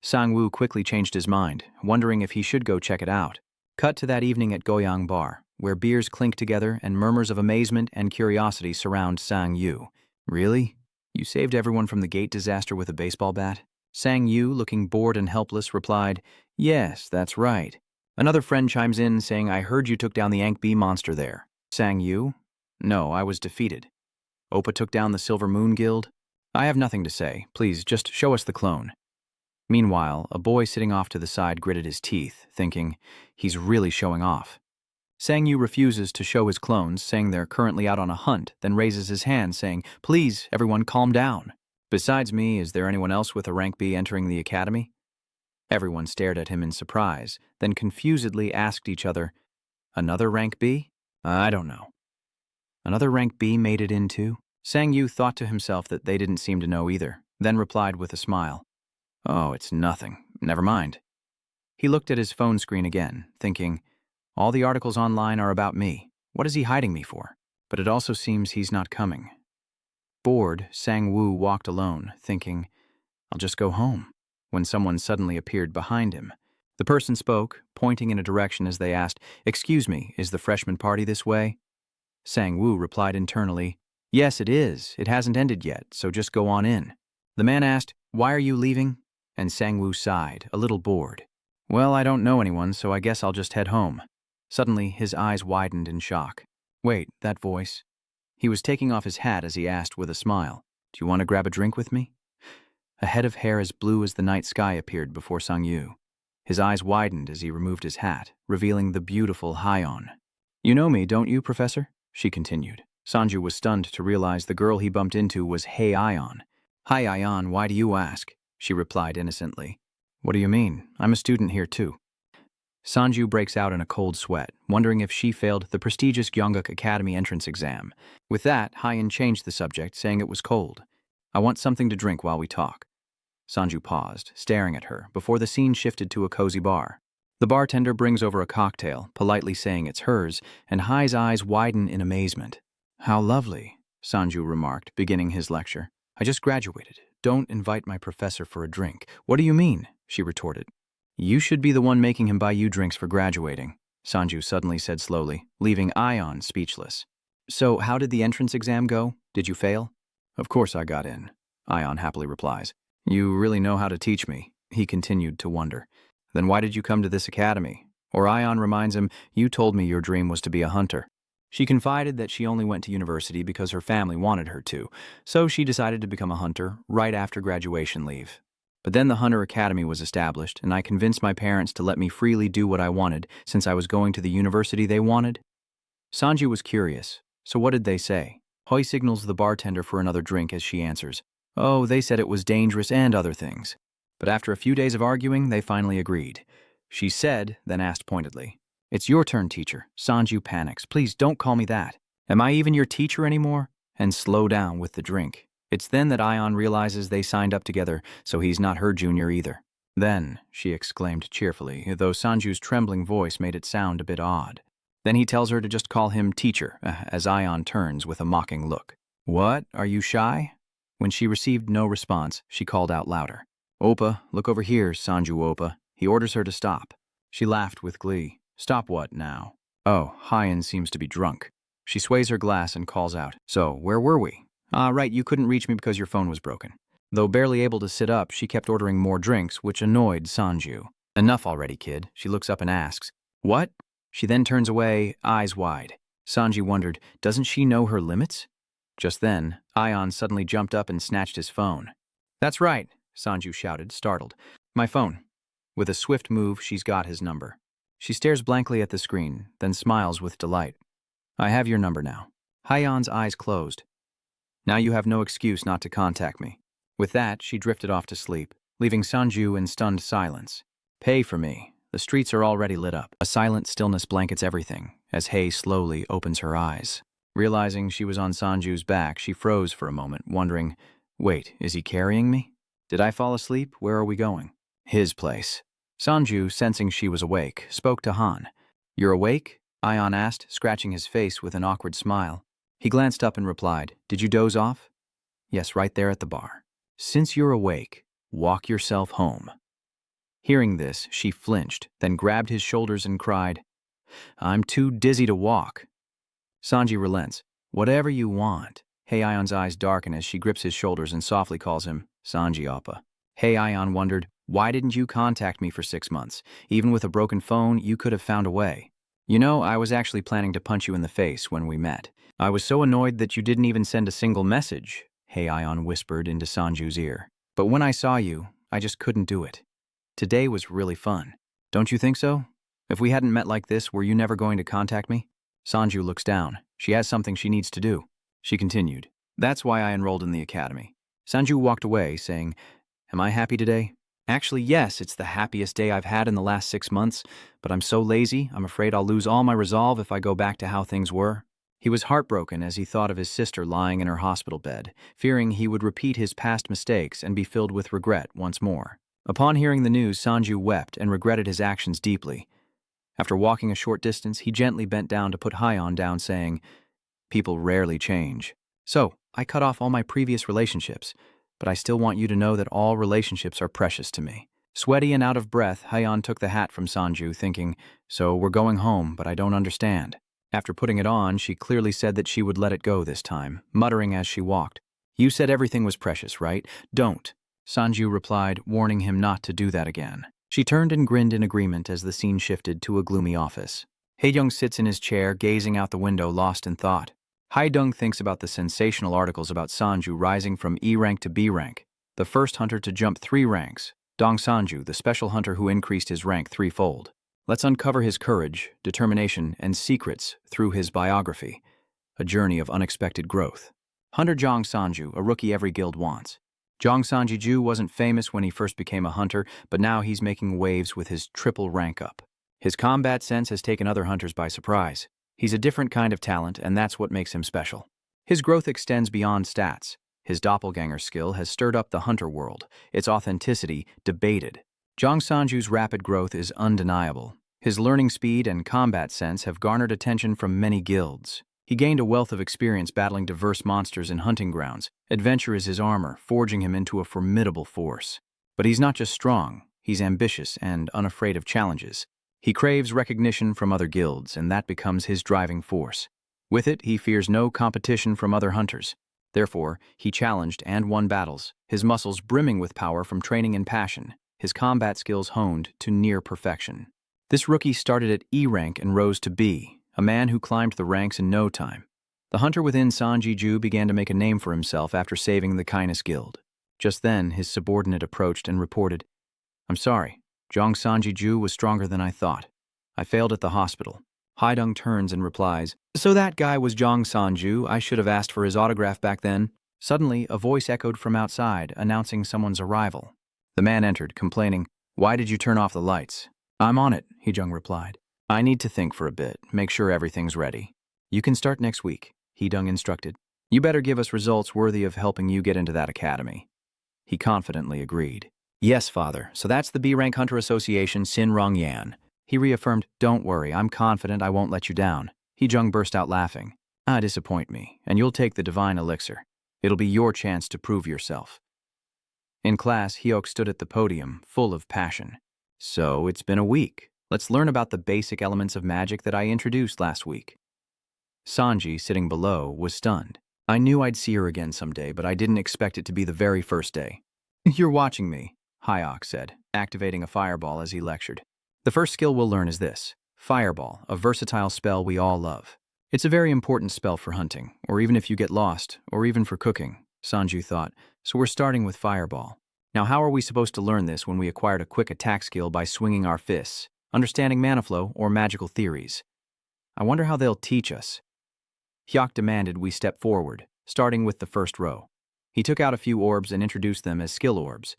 Sang-woo quickly changed his mind, wondering if he should go check it out. Cut to that evening at Goyang Bar, where beers clink together and murmurs of amazement and curiosity surround Sang-yu. Really? You saved everyone from the gate disaster with a baseball bat? Sang-yu, looking bored and helpless, replied, yes, that's right. Another friend chimes in, saying, I heard you took down the Ankh-B monster there. Sang-yu? No, I was defeated. Oppa took down the Silver Moon Guild? I have nothing to say. Please, just show us the clone. Meanwhile, a boy sitting off to the side gritted his teeth, thinking, he's really showing off. Sang-yu refuses to show his clones, saying they're currently out on a hunt, then raises his hand, saying, please, everyone calm down. Besides me, is there anyone else with a rank B entering the academy? Everyone stared at him in surprise, then confusedly asked each other, another rank B? I don't know. Another rank B made it in too? Sang-yu thought to himself that they didn't seem to know either, then replied with a smile, oh, it's nothing. Never mind. He looked at his phone screen again, thinking, all the articles online are about me. What is he hiding me for? But it also seems he's not coming. Bored, Sang-woo walked alone, thinking, I'll just go home, when someone suddenly appeared behind him. The person spoke, pointing in a direction as they asked, excuse me, is the freshman party this way? Sang-woo replied internally, yes, it is. It hasn't ended yet, so just go on in. The man asked, why are you leaving? And Sang-woo sighed, a little bored. Well, I don't know anyone, so I guess I'll just head home. Suddenly, his eyes widened in shock. Wait, that voice. He was taking off his hat as he asked with a smile, do you want to grab a drink with me? A head of hair as blue as the night sky appeared before Sang-yu. His eyes widened as he removed his hat, revealing the beautiful Hyeon. You know me, don't you, Professor? She continued. Sanju was stunned to realize the girl he bumped into was Hei Ion. Hi, Ion, why do you ask? She replied innocently. What do you mean? I'm a student here too. Sanju breaks out in a cold sweat, wondering if she failed the prestigious Gyeongguk Academy entrance exam. With that, Hyeon changed the subject, saying it was cold. I want something to drink while we talk. Sanju paused, staring at her, before the scene shifted to a cozy bar. The bartender brings over a cocktail, politely saying it's hers, and Hai's eyes widen in amazement. How lovely, Sanju remarked, beginning his lecture. I just graduated. Don't invite my professor for a drink. What do you mean? She retorted. You should be the one making him buy you drinks for graduating, Sanju suddenly said slowly, leaving Ion speechless. So how did the entrance exam go? Did you fail? Of course I got in, Ion happily replies. You really know how to teach me, he continued to wonder. Then why did you come to this academy? Or Ion reminds him, you told me your dream was to be a hunter. She confided that she only went to university because her family wanted her to, so she decided to become a hunter right after graduation leave. But then the Hunter Academy was established, and I convinced my parents to let me freely do what I wanted since I was going to the university they wanted. Sanju was curious. So what did they say? Hoi signals the bartender for another drink as she answers. Oh, they said it was dangerous and other things. But after a few days of arguing, they finally agreed. She said, then asked pointedly, It's your turn, teacher. Sanju panics. Please don't call me that. Am I even your teacher anymore? And slow down with the drink. It's then that Ion realizes they signed up together, so he's not her junior either. Then, she exclaimed cheerfully, though Sanju's trembling voice made it sound a bit odd. Then he tells her to just call him teacher, as Ion turns with a mocking look. What? Are you shy? When she received no response, she called out louder. Oppa, look over here, Sanju Oppa. He orders her to stop. She laughed with glee. Stop what now? Oh, Hyan seems to be drunk. She sways her glass and calls out. So, where were we? Right, you couldn't reach me because your phone was broken. Though barely able to sit up, she kept ordering more drinks, which annoyed Sanju. Enough already, kid. She looks up and asks. What? She then turns away, eyes wide. Sanji wondered, doesn't she know her limits? Just then, Ion suddenly jumped up and snatched his phone. That's right, Sanju shouted, startled. My phone. With a swift move, she's got his number. She stares blankly at the screen, then smiles with delight. I have your number now. Hyan's eyes closed. Now you have no excuse not to contact me. With that, she drifted off to sleep, leaving Sanju in stunned silence. Pay for me. The streets are already lit up. A silent stillness blankets everything, as Hei slowly opens her eyes. Realizing she was on Sanju's back, she froze for a moment, wondering, wait, is he carrying me? Did I fall asleep? Where are we going? His place. Sanju, sensing she was awake, spoke to Han. You're awake? Ion asked, scratching his face with an awkward smile. He glanced up and replied, Did you doze off? Yes, right there at the bar. Since you're awake, walk yourself home. Hearing this, she flinched, then grabbed his shoulders and cried, I'm too dizzy to walk. Sanji relents. Whatever you want. Hei Ion's eyes darken as she grips his shoulders and softly calls him Sanji Appa. Hei Ion wondered, why didn't you contact me for 6 months? Even with a broken phone, you could have found a way. You know, I was actually planning to punch you in the face when we met. I was so annoyed that you didn't even send a single message, Hei Ion whispered into Sanju's ear. But when I saw you, I just couldn't do it. Today was really fun. Don't you think so? If we hadn't met like this, were you never going to contact me? Sanju looks down. She has something she needs to do. She continued. That's why I enrolled in the academy. Sanju walked away, saying, Am I happy today? Actually, yes, it's the happiest day I've had in the last 6 months, but I'm so lazy, I'm afraid I'll lose all my resolve if I go back to how things were. He was heartbroken as he thought of his sister lying in her hospital bed, fearing he would repeat his past mistakes and be filled with regret once more. Upon hearing the news, Sanju wept and regretted his actions deeply. After walking a short distance, he gently bent down to put Hyan down, saying, People rarely change. So, I cut off all my previous relationships, but I still want you to know that all relationships are precious to me. Sweaty and out of breath, Hyan took the hat from Sanju, thinking, So we're going home, but I don't understand. After putting it on, she clearly said that she would let it go this time, muttering as she walked. You said everything was precious, right? Don't. Sanju replied, warning him not to do that again. She turned and grinned in agreement as the scene shifted to a gloomy office. Hae-young sits in his chair, gazing out the window, lost in thought. Hae-dong thinks about the sensational articles about Sanju rising from E rank to B rank, the first hunter to jump 3 ranks, Dong Sanju, the special hunter who increased his rank 3-fold. Let's uncover his courage, determination, and secrets through his biography, a journey of unexpected growth. Hunter Jong Sanju, a rookie every guild wants. Jong Sanji-ju wasn't famous when he first became a hunter, but now he's making waves with his triple rank up. His combat sense has taken other hunters by surprise. He's a different kind of talent, and that's what makes him special. His growth extends beyond stats. His doppelganger skill has stirred up the hunter world, its authenticity debated. Jong Sanju's rapid growth is undeniable. His learning speed and combat sense have garnered attention from many guilds. He gained a wealth of experience battling diverse monsters in hunting grounds. Adventure is his armor, forging him into a formidable force. But he's not just strong, he's ambitious and unafraid of challenges. He craves recognition from other guilds, and that becomes his driving force. With it, he fears no competition from other hunters. Therefore, he challenged and won battles, his muscles brimming with power from training and passion, his combat skills honed to near perfection. This rookie started at E rank and rose to B, a man who climbed the ranks in no time. The hunter within Sanji-ju began to make a name for himself after saving the Kindness Guild. Just then, his subordinate approached and reported, I'm sorry, Jong Sanji-ju was stronger than I thought. I failed at the hospital. Hae-dong turns and replies, So that guy was Jong Sanju. I should have asked for his autograph back then. Suddenly, a voice echoed from outside, announcing someone's arrival. The man entered, complaining, Why did you turn off the lights? I'm on it, Hae-jung replied. I need to think for a bit, make sure everything's ready. You can start next week, Hae-dong instructed. You better give us results worthy of helping you get into that academy. He confidently agreed. Yes, father, so that's the B-Rank Hunter Association Sin Rong Yan. He reaffirmed, don't worry, I'm confident I won't let you down. He-jung burst out laughing. Disappoint me, and you'll take the divine elixir. It'll be your chance to prove yourself. In class, Hyuk stood at the podium, full of passion. So, it's been a week. Let's learn about the basic elements of magic that I introduced last week. Sanji, sitting below, was stunned. I knew I'd see her again someday, but I didn't expect it to be the very first day. You're watching me, Hyuk said, activating a fireball as he lectured. The first skill we'll learn is this. Fireball, a versatile spell we all love. It's a very important spell for hunting, or even if you get lost, or even for cooking, Sanju thought, so we're starting with Fireball. Now how are we supposed to learn this when we acquired a quick attack skill by swinging our fists, understanding mana flow, or magical theories? I wonder how they'll teach us. Hyuk demanded we step forward, starting with the first row. He took out a few orbs and introduced them as skill orbs.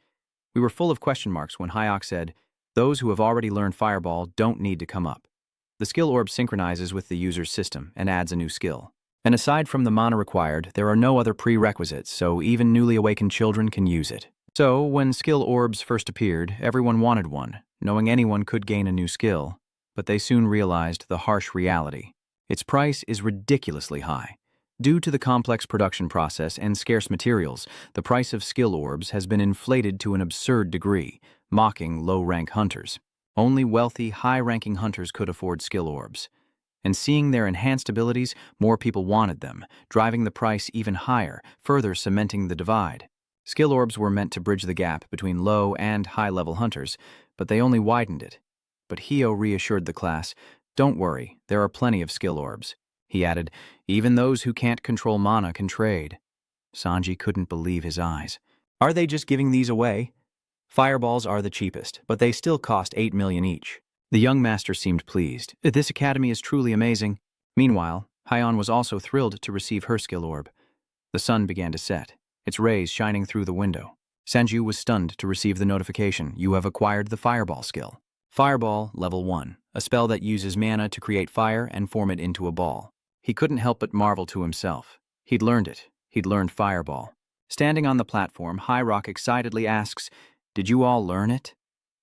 We were full of question marks when Hyuk said, those who have already learned Fireball don't need to come up. The skill orb synchronizes with the user's system and adds a new skill. And aside from the mana required, there are no other prerequisites, so even newly awakened children can use it. So, when skill orbs first appeared, everyone wanted one, knowing anyone could gain a new skill, but they soon realized the harsh reality. Its price is ridiculously high. Due to the complex production process and scarce materials, the price of skill orbs has been inflated to an absurd degree, mocking low-rank hunters. Only wealthy, high-ranking hunters could afford skill orbs. And seeing their enhanced abilities, more people wanted them, driving the price even higher, further cementing the divide. Skill orbs were meant to bridge the gap between low and high-level hunters, but they only widened it. But Hyo reassured the class, don't worry, there are plenty of skill orbs. He added, even those who can't control mana can trade. Sanji couldn't believe his eyes. Are they just giving these away? Fireballs are the cheapest, but they still cost 8 million each. The young master seemed pleased. This academy is truly amazing. Meanwhile, Hyon was also thrilled to receive her skill orb. The sun began to set, its rays shining through the window. Sanju was stunned to receive the notification, you have acquired the Fireball skill. Fireball, level 1, a spell that uses mana to create fire and form it into a ball. He couldn't help but marvel to himself. He'd learned it. He'd learned Fireball. Standing on the platform, Hyuk excitedly asks, did you all learn it?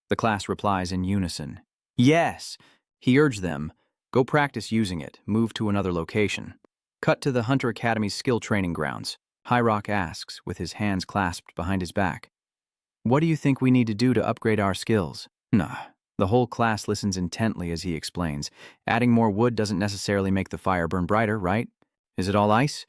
The class replies in unison. Yes! He urged them, go practice using it, move to another location. Cut to the Hunter Academy's skill training grounds. Hyuk asks, with his hands clasped behind his back. What do you think we need to do to upgrade our skills? Nah. The whole class listens intently as he explains. Adding more wood doesn't necessarily make the fire burn brighter, right? Is it all ice?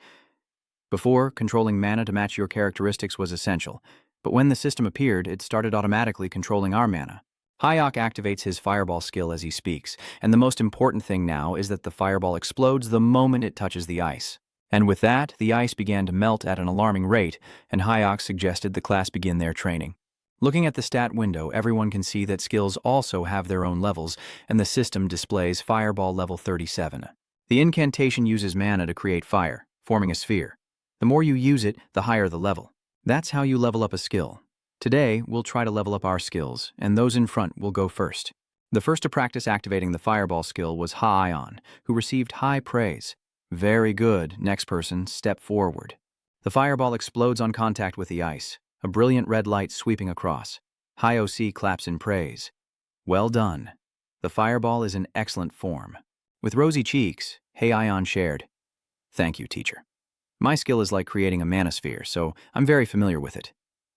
Before, controlling mana to match your characteristics was essential. But when the system appeared, it started automatically controlling our mana. Hyuk activates his Fireball skill as he speaks, and the most important thing now is that the Fireball explodes the moment it touches the ice. And with that, the ice began to melt at an alarming rate, and Hyuk suggested the class begin their training. Looking at the stat window, everyone can see that skills also have their own levels, and the system displays Fireball level 37. The incantation uses mana to create fire, forming a sphere. The more you use it, the higher the level. That's how you level up a skill. Today, we'll try to level up our skills, and those in front will go first. The first to practice activating the Fireball skill was Ha-Ion, who received high praise. Very good, next person, step forward. The Fireball explodes on contact with the ice, a brilliant red light sweeping across. Hyo-C claps in praise. Well done. The Fireball is in excellent form. With rosy cheeks, Hye-Ion shared. Thank you, teacher. My skill is like creating a manosphere, so I'm very familiar with it.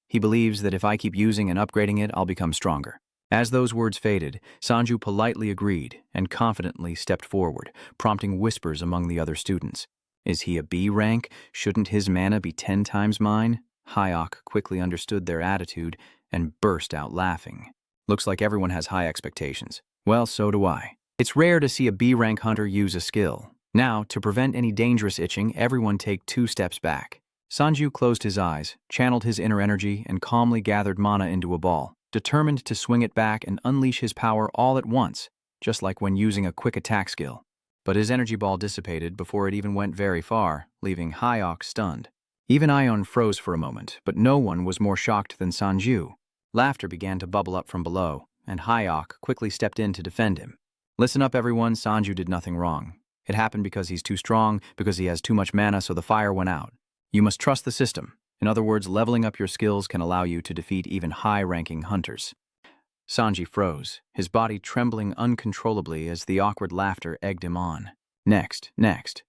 He believes that if I keep using and upgrading it, I'll become stronger. As those words faded, Sanju politely agreed and confidently stepped forward, prompting whispers among the other students. Is he a B rank? Shouldn't his mana be 10 times mine? Hyuk quickly understood their attitude and burst out laughing. Looks like everyone has high expectations. Well, so do I. It's rare to see a B rank hunter use a skill. Now, to prevent any dangerous itching, everyone take 2 steps back. Sanju closed his eyes, channeled his inner energy, and calmly gathered mana into a ball, determined to swing it back and unleash his power all at once, just like when using a quick attack skill. But his energy ball dissipated before it even went very far, leaving Hyuk stunned. Even Ion froze for a moment, but no one was more shocked than Sanju. Laughter began to bubble up from below, and Hyuk quickly stepped in to defend him. Listen up, everyone, Sanju did nothing wrong. It happened because he's too strong, because he has too much mana, so the fire went out. You must trust the system. In other words, leveling up your skills can allow you to defeat even high-ranking hunters. Sanji froze, his body trembling uncontrollably as the awkward laughter egged him on. Next,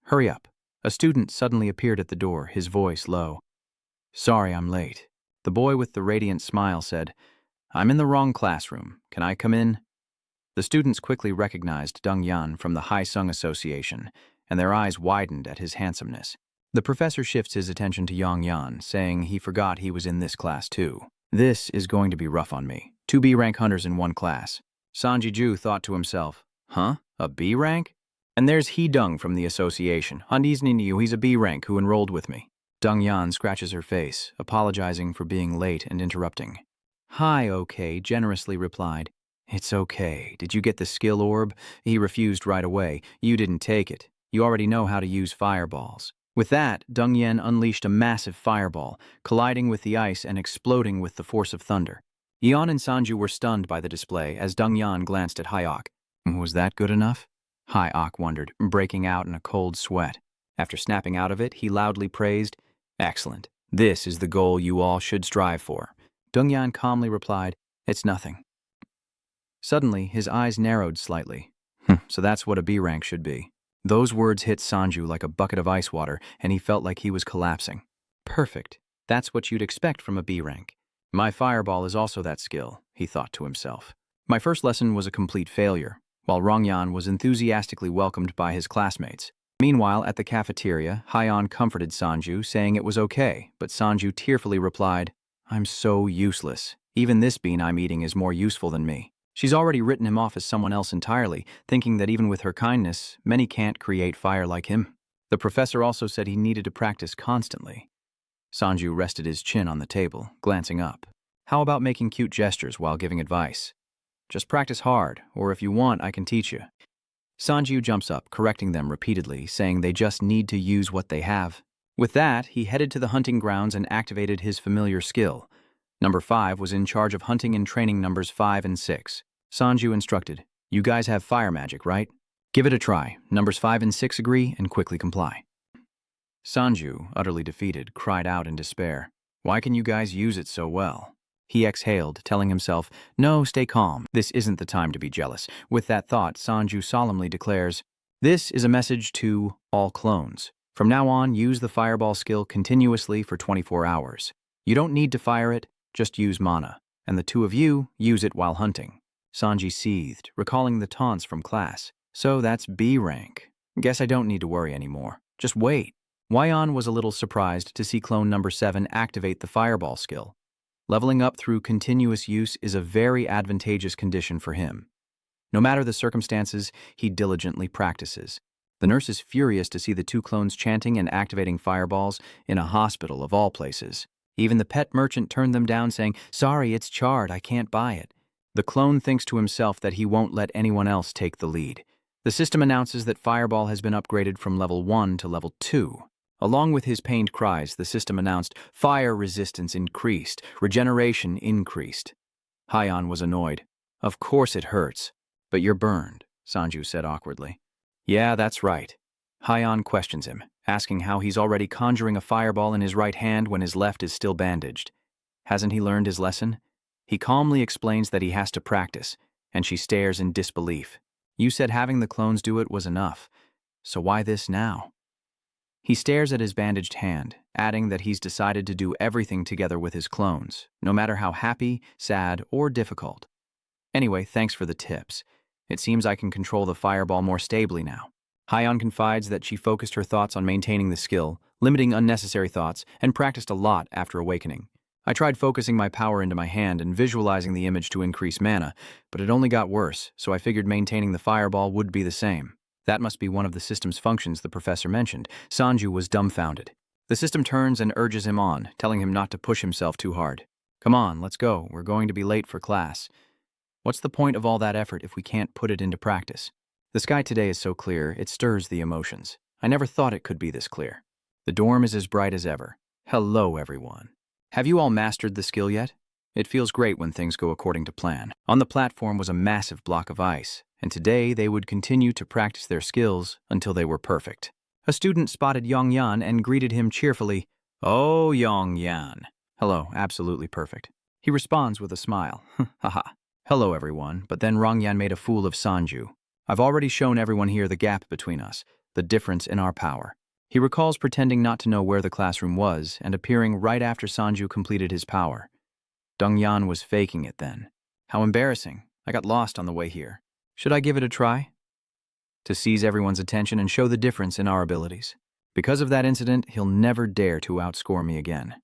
hurry up. A student suddenly appeared at the door, his voice low. Sorry I'm late. The boy with the radiant smile said, I'm in the wrong classroom. Can I come in? The students quickly recognized Dong Yan from the Haisung Association, and their eyes widened at his handsomeness. The professor shifts his attention to Yang Yan, saying he forgot he was in this class too. This is going to be rough on me. 2 B-rank hunters in one class. Sanji Ju thought to himself, huh? A B rank? And there's Hee-Dung from the association. He's a B rank who enrolled with me. Dong Yan scratches her face, apologizing for being late and interrupting. Hi, okay, generously replied. It's okay. Did you get the skill orb? He refused right away. You didn't take it. You already know how to use fireballs. With that, Dong Yan unleashed a massive fireball, colliding with the ice and exploding with the force of thunder. Yeon and Sanju were stunned by the display as Dong Yan glanced at Hyok. Was that good enough? Hyok wondered, breaking out in a cold sweat. After snapping out of it, he loudly praised, Excellent. This is the goal you all should strive for. Dong Yan calmly replied, It's nothing. Suddenly, his eyes narrowed slightly. So that's what a B rank should be. Those words hit Sanju like a bucket of ice water, and he felt like he was collapsing. Perfect. That's what you'd expect from a B rank. My fireball is also that skill, he thought to himself. My first lesson was a complete failure, while Rongyan was enthusiastically welcomed by his classmates. Meanwhile, at the cafeteria, Hyeon comforted Sanju, saying it was okay, but Sanju tearfully replied, I'm so useless. Even this bean I'm eating is more useful than me. She's already written him off as someone else entirely, thinking that even with her kindness, many can't create fire like him. The professor also said he needed to practice constantly. Sanju rested his chin on the table, glancing up. How about making cute gestures while giving advice? Just practice hard, or if you want, I can teach you. Sanju jumps up, correcting them repeatedly, saying they just need to use what they have. With that, he headed to the hunting grounds and activated his familiar skill. Number 5 was in charge of hunting and training numbers 5 and 6. Sanju instructed, You guys have fire magic, right? Give it a try. Numbers 5 and 6 agree and quickly comply. Sanju, utterly defeated, cried out in despair. Why can you guys use it so well? He exhaled, telling himself, No, stay calm. This isn't the time to be jealous. With that thought, Sanju solemnly declares, This is a message to all clones. From now on, use the fireball skill continuously for 24 hours. You don't need to fire it, just use mana. And the 2 of you, use it while hunting. Sanji seethed, recalling the taunts from class. So that's B rank. Guess I don't need to worry anymore. Just wait. Wyon was a little surprised to see clone number 7 activate the fireball skill. Leveling up through continuous use is a very advantageous condition for him. No matter the circumstances, he diligently practices. The nurse is furious to see the 2 clones chanting and activating fireballs in a hospital of all places. Even the pet merchant turned them down, saying, Sorry, it's charred, I can't buy it. The clone thinks to himself that he won't let anyone else take the lead. The system announces that Fireball has been upgraded from level 1 to level 2. Along with his pained cries, the system announced, Fire resistance increased, regeneration increased. Hyeon was annoyed. Of course it hurts. But you're burned, Sanju said awkwardly. Yeah, that's right. Hyeon questions him, asking how he's already conjuring a fireball in his right hand when his left is still bandaged. Hasn't he learned his lesson? He calmly explains that he has to practice, and she stares in disbelief. You said having the clones do it was enough, so why this now? He stares at his bandaged hand, adding that he's decided to do everything together with his clones, no matter how happy, sad, or difficult. Anyway, thanks for the tips. It seems I can control the fireball more stably now. Hyeon confides that she focused her thoughts on maintaining the skill, limiting unnecessary thoughts, and practiced a lot after awakening. I tried focusing my power into my hand and visualizing the image to increase mana, but it only got worse, so I figured maintaining the fireball would be the same. That must be one of the system's functions the professor mentioned. Sanju was dumbfounded. The system turns and urges him on, telling him not to push himself too hard. Come on, let's go. We're going to be late for class. What's the point of all that effort if we can't put it into practice? The sky today is so clear, it stirs the emotions. I never thought it could be this clear. The dorm is as bright as ever. Hello, everyone. Have you all mastered the skill yet? It feels great when things go according to plan. On the platform was a massive block of ice, and today they would continue to practice their skills until they were perfect. A student spotted Yongyan and greeted him cheerfully. "Oh, Yongyan." "Hello, absolutely perfect." He responds with a smile. Haha. "Hello, everyone," but then Rongyan made a fool of Sanju. "I've already shown everyone here the gap between us, the difference in our power." He recalls pretending not to know where the classroom was and appearing right after Sanju completed his power. Dongyan was faking it then. How embarrassing. I got lost on the way here. Should I give it a try? To seize everyone's attention and show the difference in our abilities. Because of that incident, he'll never dare to outscore me again.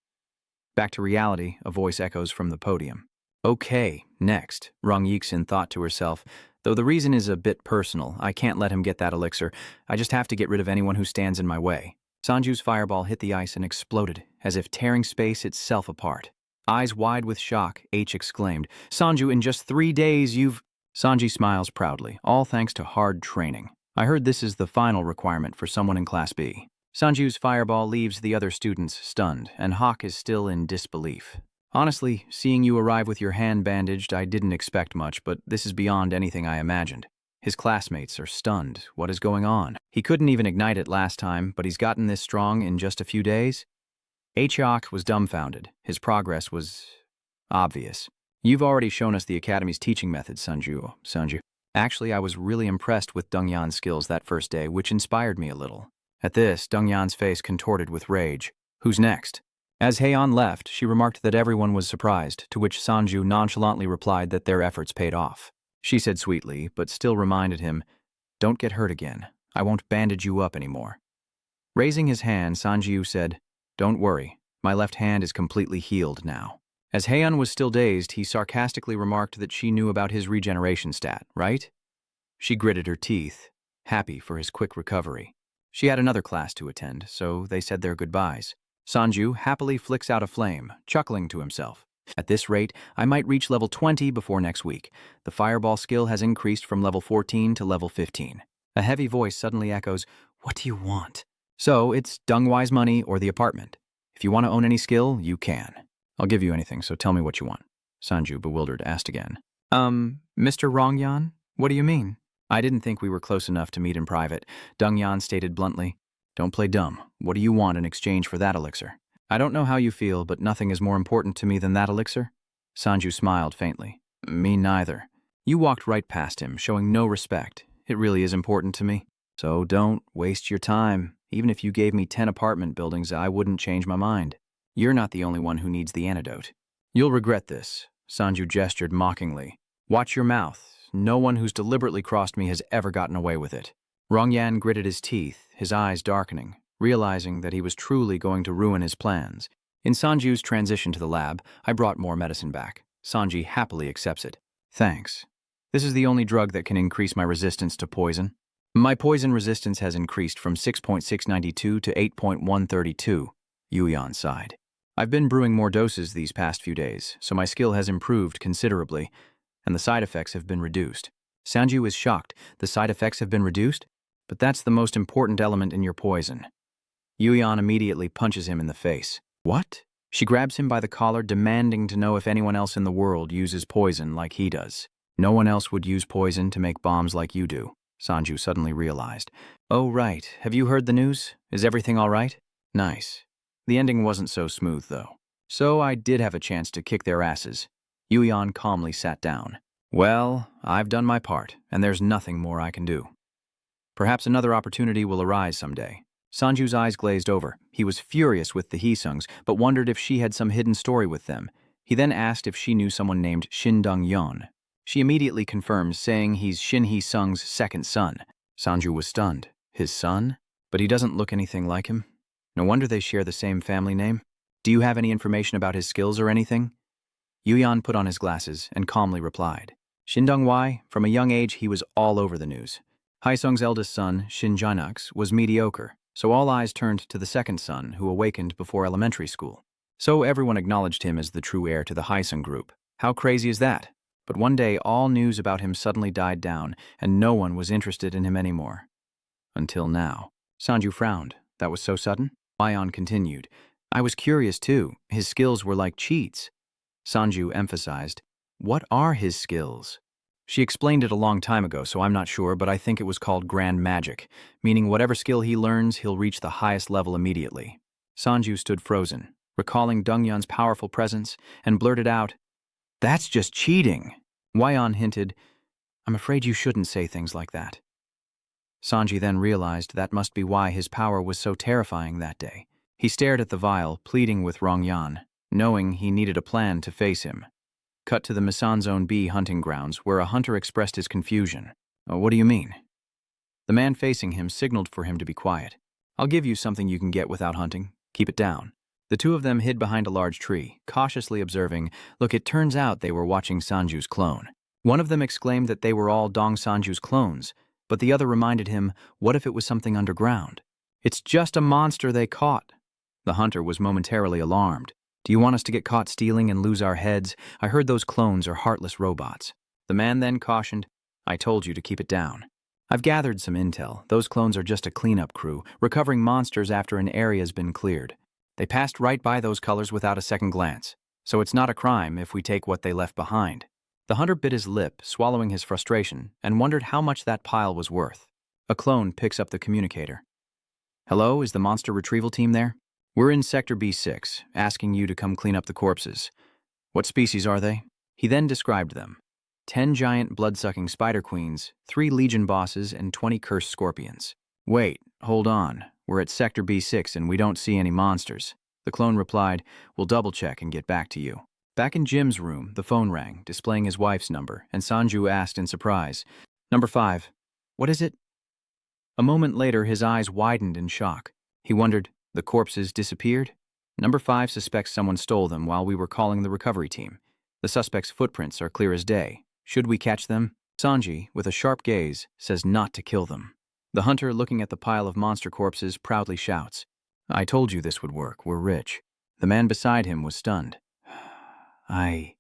Back to reality, a voice echoes from the podium. "Okay, next," Rong Yixin thought to herself. "Though the reason is a bit personal, I can't let him get that elixir. I just have to get rid of anyone who stands in my way." Sanju's fireball hit the ice and exploded, as if tearing space itself apart. Eyes wide with shock, H exclaimed, "Sanju, in just 3 days you've—" Sanji smiles proudly, all thanks to hard training. "I heard this is the final requirement for someone in Class B." Sanju's fireball leaves the other students stunned, and Hawk is still in disbelief. "Honestly, seeing you arrive with your hand bandaged, I didn't expect much, but this is beyond anything I imagined." His classmates are stunned. What is going on? He couldn't even ignite it last time, but he's gotten this strong in just a few days? Hawk was dumbfounded. His progress was obvious. "You've already shown us the Academy's teaching methods, Sanju. Actually, I was really impressed with Dongyan's skills that first day, which inspired me a little." At this, Dongyan's face contorted with rage. "Who's next?" As Heian left, she remarked that everyone was surprised, to which Sanju nonchalantly replied that their efforts paid off. She said sweetly, but still reminded him, "Don't get hurt again. I won't bandage you up anymore." Raising his hand, Sanju said, "Don't worry. My left hand is completely healed now." As Heian was still dazed, he sarcastically remarked that she knew about his regeneration stat, right? She gritted her teeth, happy for his quick recovery. She had another class to attend, so they said their goodbyes. Sanju happily flicks out a flame, chuckling to himself. "At this rate, I might reach level 20 before next week. The fireball skill has increased from level 14 to level 15. A heavy voice suddenly echoes, "What do you want?" So it's Dongwai's money or the apartment. If you want to own any skill, you can. "I'll give you anything, so tell me what you want." Sanju, bewildered, asked again. Mr. Rongyan? What do you mean?" "I didn't think we were close enough to meet in private," Dongyan stated bluntly. "Don't play dumb. What do you want in exchange for that elixir?" "I don't know how you feel, but nothing is more important to me than that elixir." Sanju smiled faintly. "Me neither." You walked right past him, showing no respect. "It really is important to me. So don't waste your time. Even if you gave me 10 apartment buildings, I wouldn't change my mind. You're not the only one who needs the antidote." "You'll regret this," Sanju gestured mockingly. "Watch your mouth. No one who's deliberately crossed me has ever gotten away with it." Rongyan gritted his teeth, his eyes darkening, realizing that he was truly going to ruin his plans. In Sanju's transition to the lab, "I brought more medicine back." Sanji happily accepts it. "Thanks. This is the only drug that can increase my resistance to poison." "My poison resistance has increased from 6.692 to 8.132, Yuyan sighed. "I've been brewing more doses these past few days, so my skill has improved considerably, and the side effects have been reduced." Sanju is shocked. The side effects have been reduced? But that's the most important element in your poison. Yuyan immediately punches him in the face. "What?" She grabs him by the collar, demanding to know if anyone else in the world uses poison like he does. "No one else would use poison to make bombs like you do," Sanju suddenly realized. "Oh, right. Have you heard the news? Is everything all right?" "Nice. The ending wasn't so smooth, though. So I did have a chance to kick their asses." Yuyan calmly sat down. "Well, I've done my part, and there's nothing more I can do. Perhaps another opportunity will arise someday." Sanju's eyes glazed over. He was furious with the Heesungs, but wondered if she had some hidden story with them. He then asked if she knew someone named Shin Dong-yeon. She immediately confirmed, saying he's Shin Hee-sung's second son. Sanju was stunned. His son? But he doesn't look anything like him. No wonder they share the same family name. "Do you have any information about his skills or anything?" Yuyan put on his glasses and calmly replied. Shin Dong-wai, from a young age he was all over the news. Haesung's eldest son, Shin Jinux, was mediocre, so all eyes turned to the second son, who awakened before elementary school. So everyone acknowledged him as the true heir to the Haesung group. How crazy is that? But one day all news about him suddenly died down, and no one was interested in him anymore. Until now. Sanju frowned. That was so sudden? Ion continued. "I was curious too. His skills were like cheats." Sanju emphasized, "What are his skills?" She explained it a long time ago, so I'm not sure, but I think it was called Grand Magic, meaning whatever skill he learns, he'll reach the highest level immediately. Sanju stood frozen, recalling Dongyan's powerful presence, and blurted out, "That's just cheating." Wyon hinted, "I'm afraid you shouldn't say things like that." Sanji then realized that must be why his power was so terrifying that day. He stared at the vial, pleading with Rongyan, knowing he needed a plan to face him. Cut to the Misan Zone B hunting grounds, where a hunter expressed his confusion. "What do you mean?" The man facing him signaled for him to be quiet. "I'll give you something you can get without hunting. Keep it down." The two of them hid behind a large tree, cautiously observing. Look, it turns out they were watching Sanju's clone. One of them exclaimed that they were all Dong Sanju's clones, but the other reminded him, what if it was something underground? "It's just a monster they caught." The hunter was momentarily alarmed. "Do you want us to get caught stealing and lose our heads? I heard those clones are heartless robots." The man then cautioned, "I told you to keep it down. I've gathered some intel. Those clones are just a cleanup crew, recovering monsters after an area's been cleared. They passed right by those colors without a second glance, so it's not a crime if we take what they left behind." The hunter bit his lip, swallowing his frustration, and wondered how much that pile was worth. A clone picks up the communicator. "Hello, is the monster retrieval team there? We're in Sector B6, asking you to come clean up the corpses." "What species are they?" He then described them. 10 giant blood-sucking spider queens, 3 legion bosses, and 20 cursed scorpions. "Wait, hold on. We're at Sector B6 and we don't see any monsters." The clone replied, "We'll double-check and get back to you." Back in Jim's room, the phone rang, displaying his wife's number, and Sanju asked in surprise, "Number 5, what is it?" A moment later, his eyes widened in shock. He wondered, the corpses disappeared? "Number 5 suspects someone stole them while we were calling the recovery team. The suspects' footprints are clear as day. Should we catch them?" Sanji, with a sharp gaze, says not to kill them. The hunter, looking at the pile of monster corpses, proudly shouts, "I told you this would work. We're rich." The man beside him was stunned. I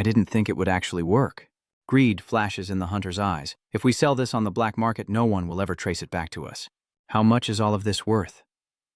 didn't think it would actually work." Greed flashes in the hunter's eyes. "If we sell this on the black market, no one will ever trace it back to us." "How much is all of this worth?"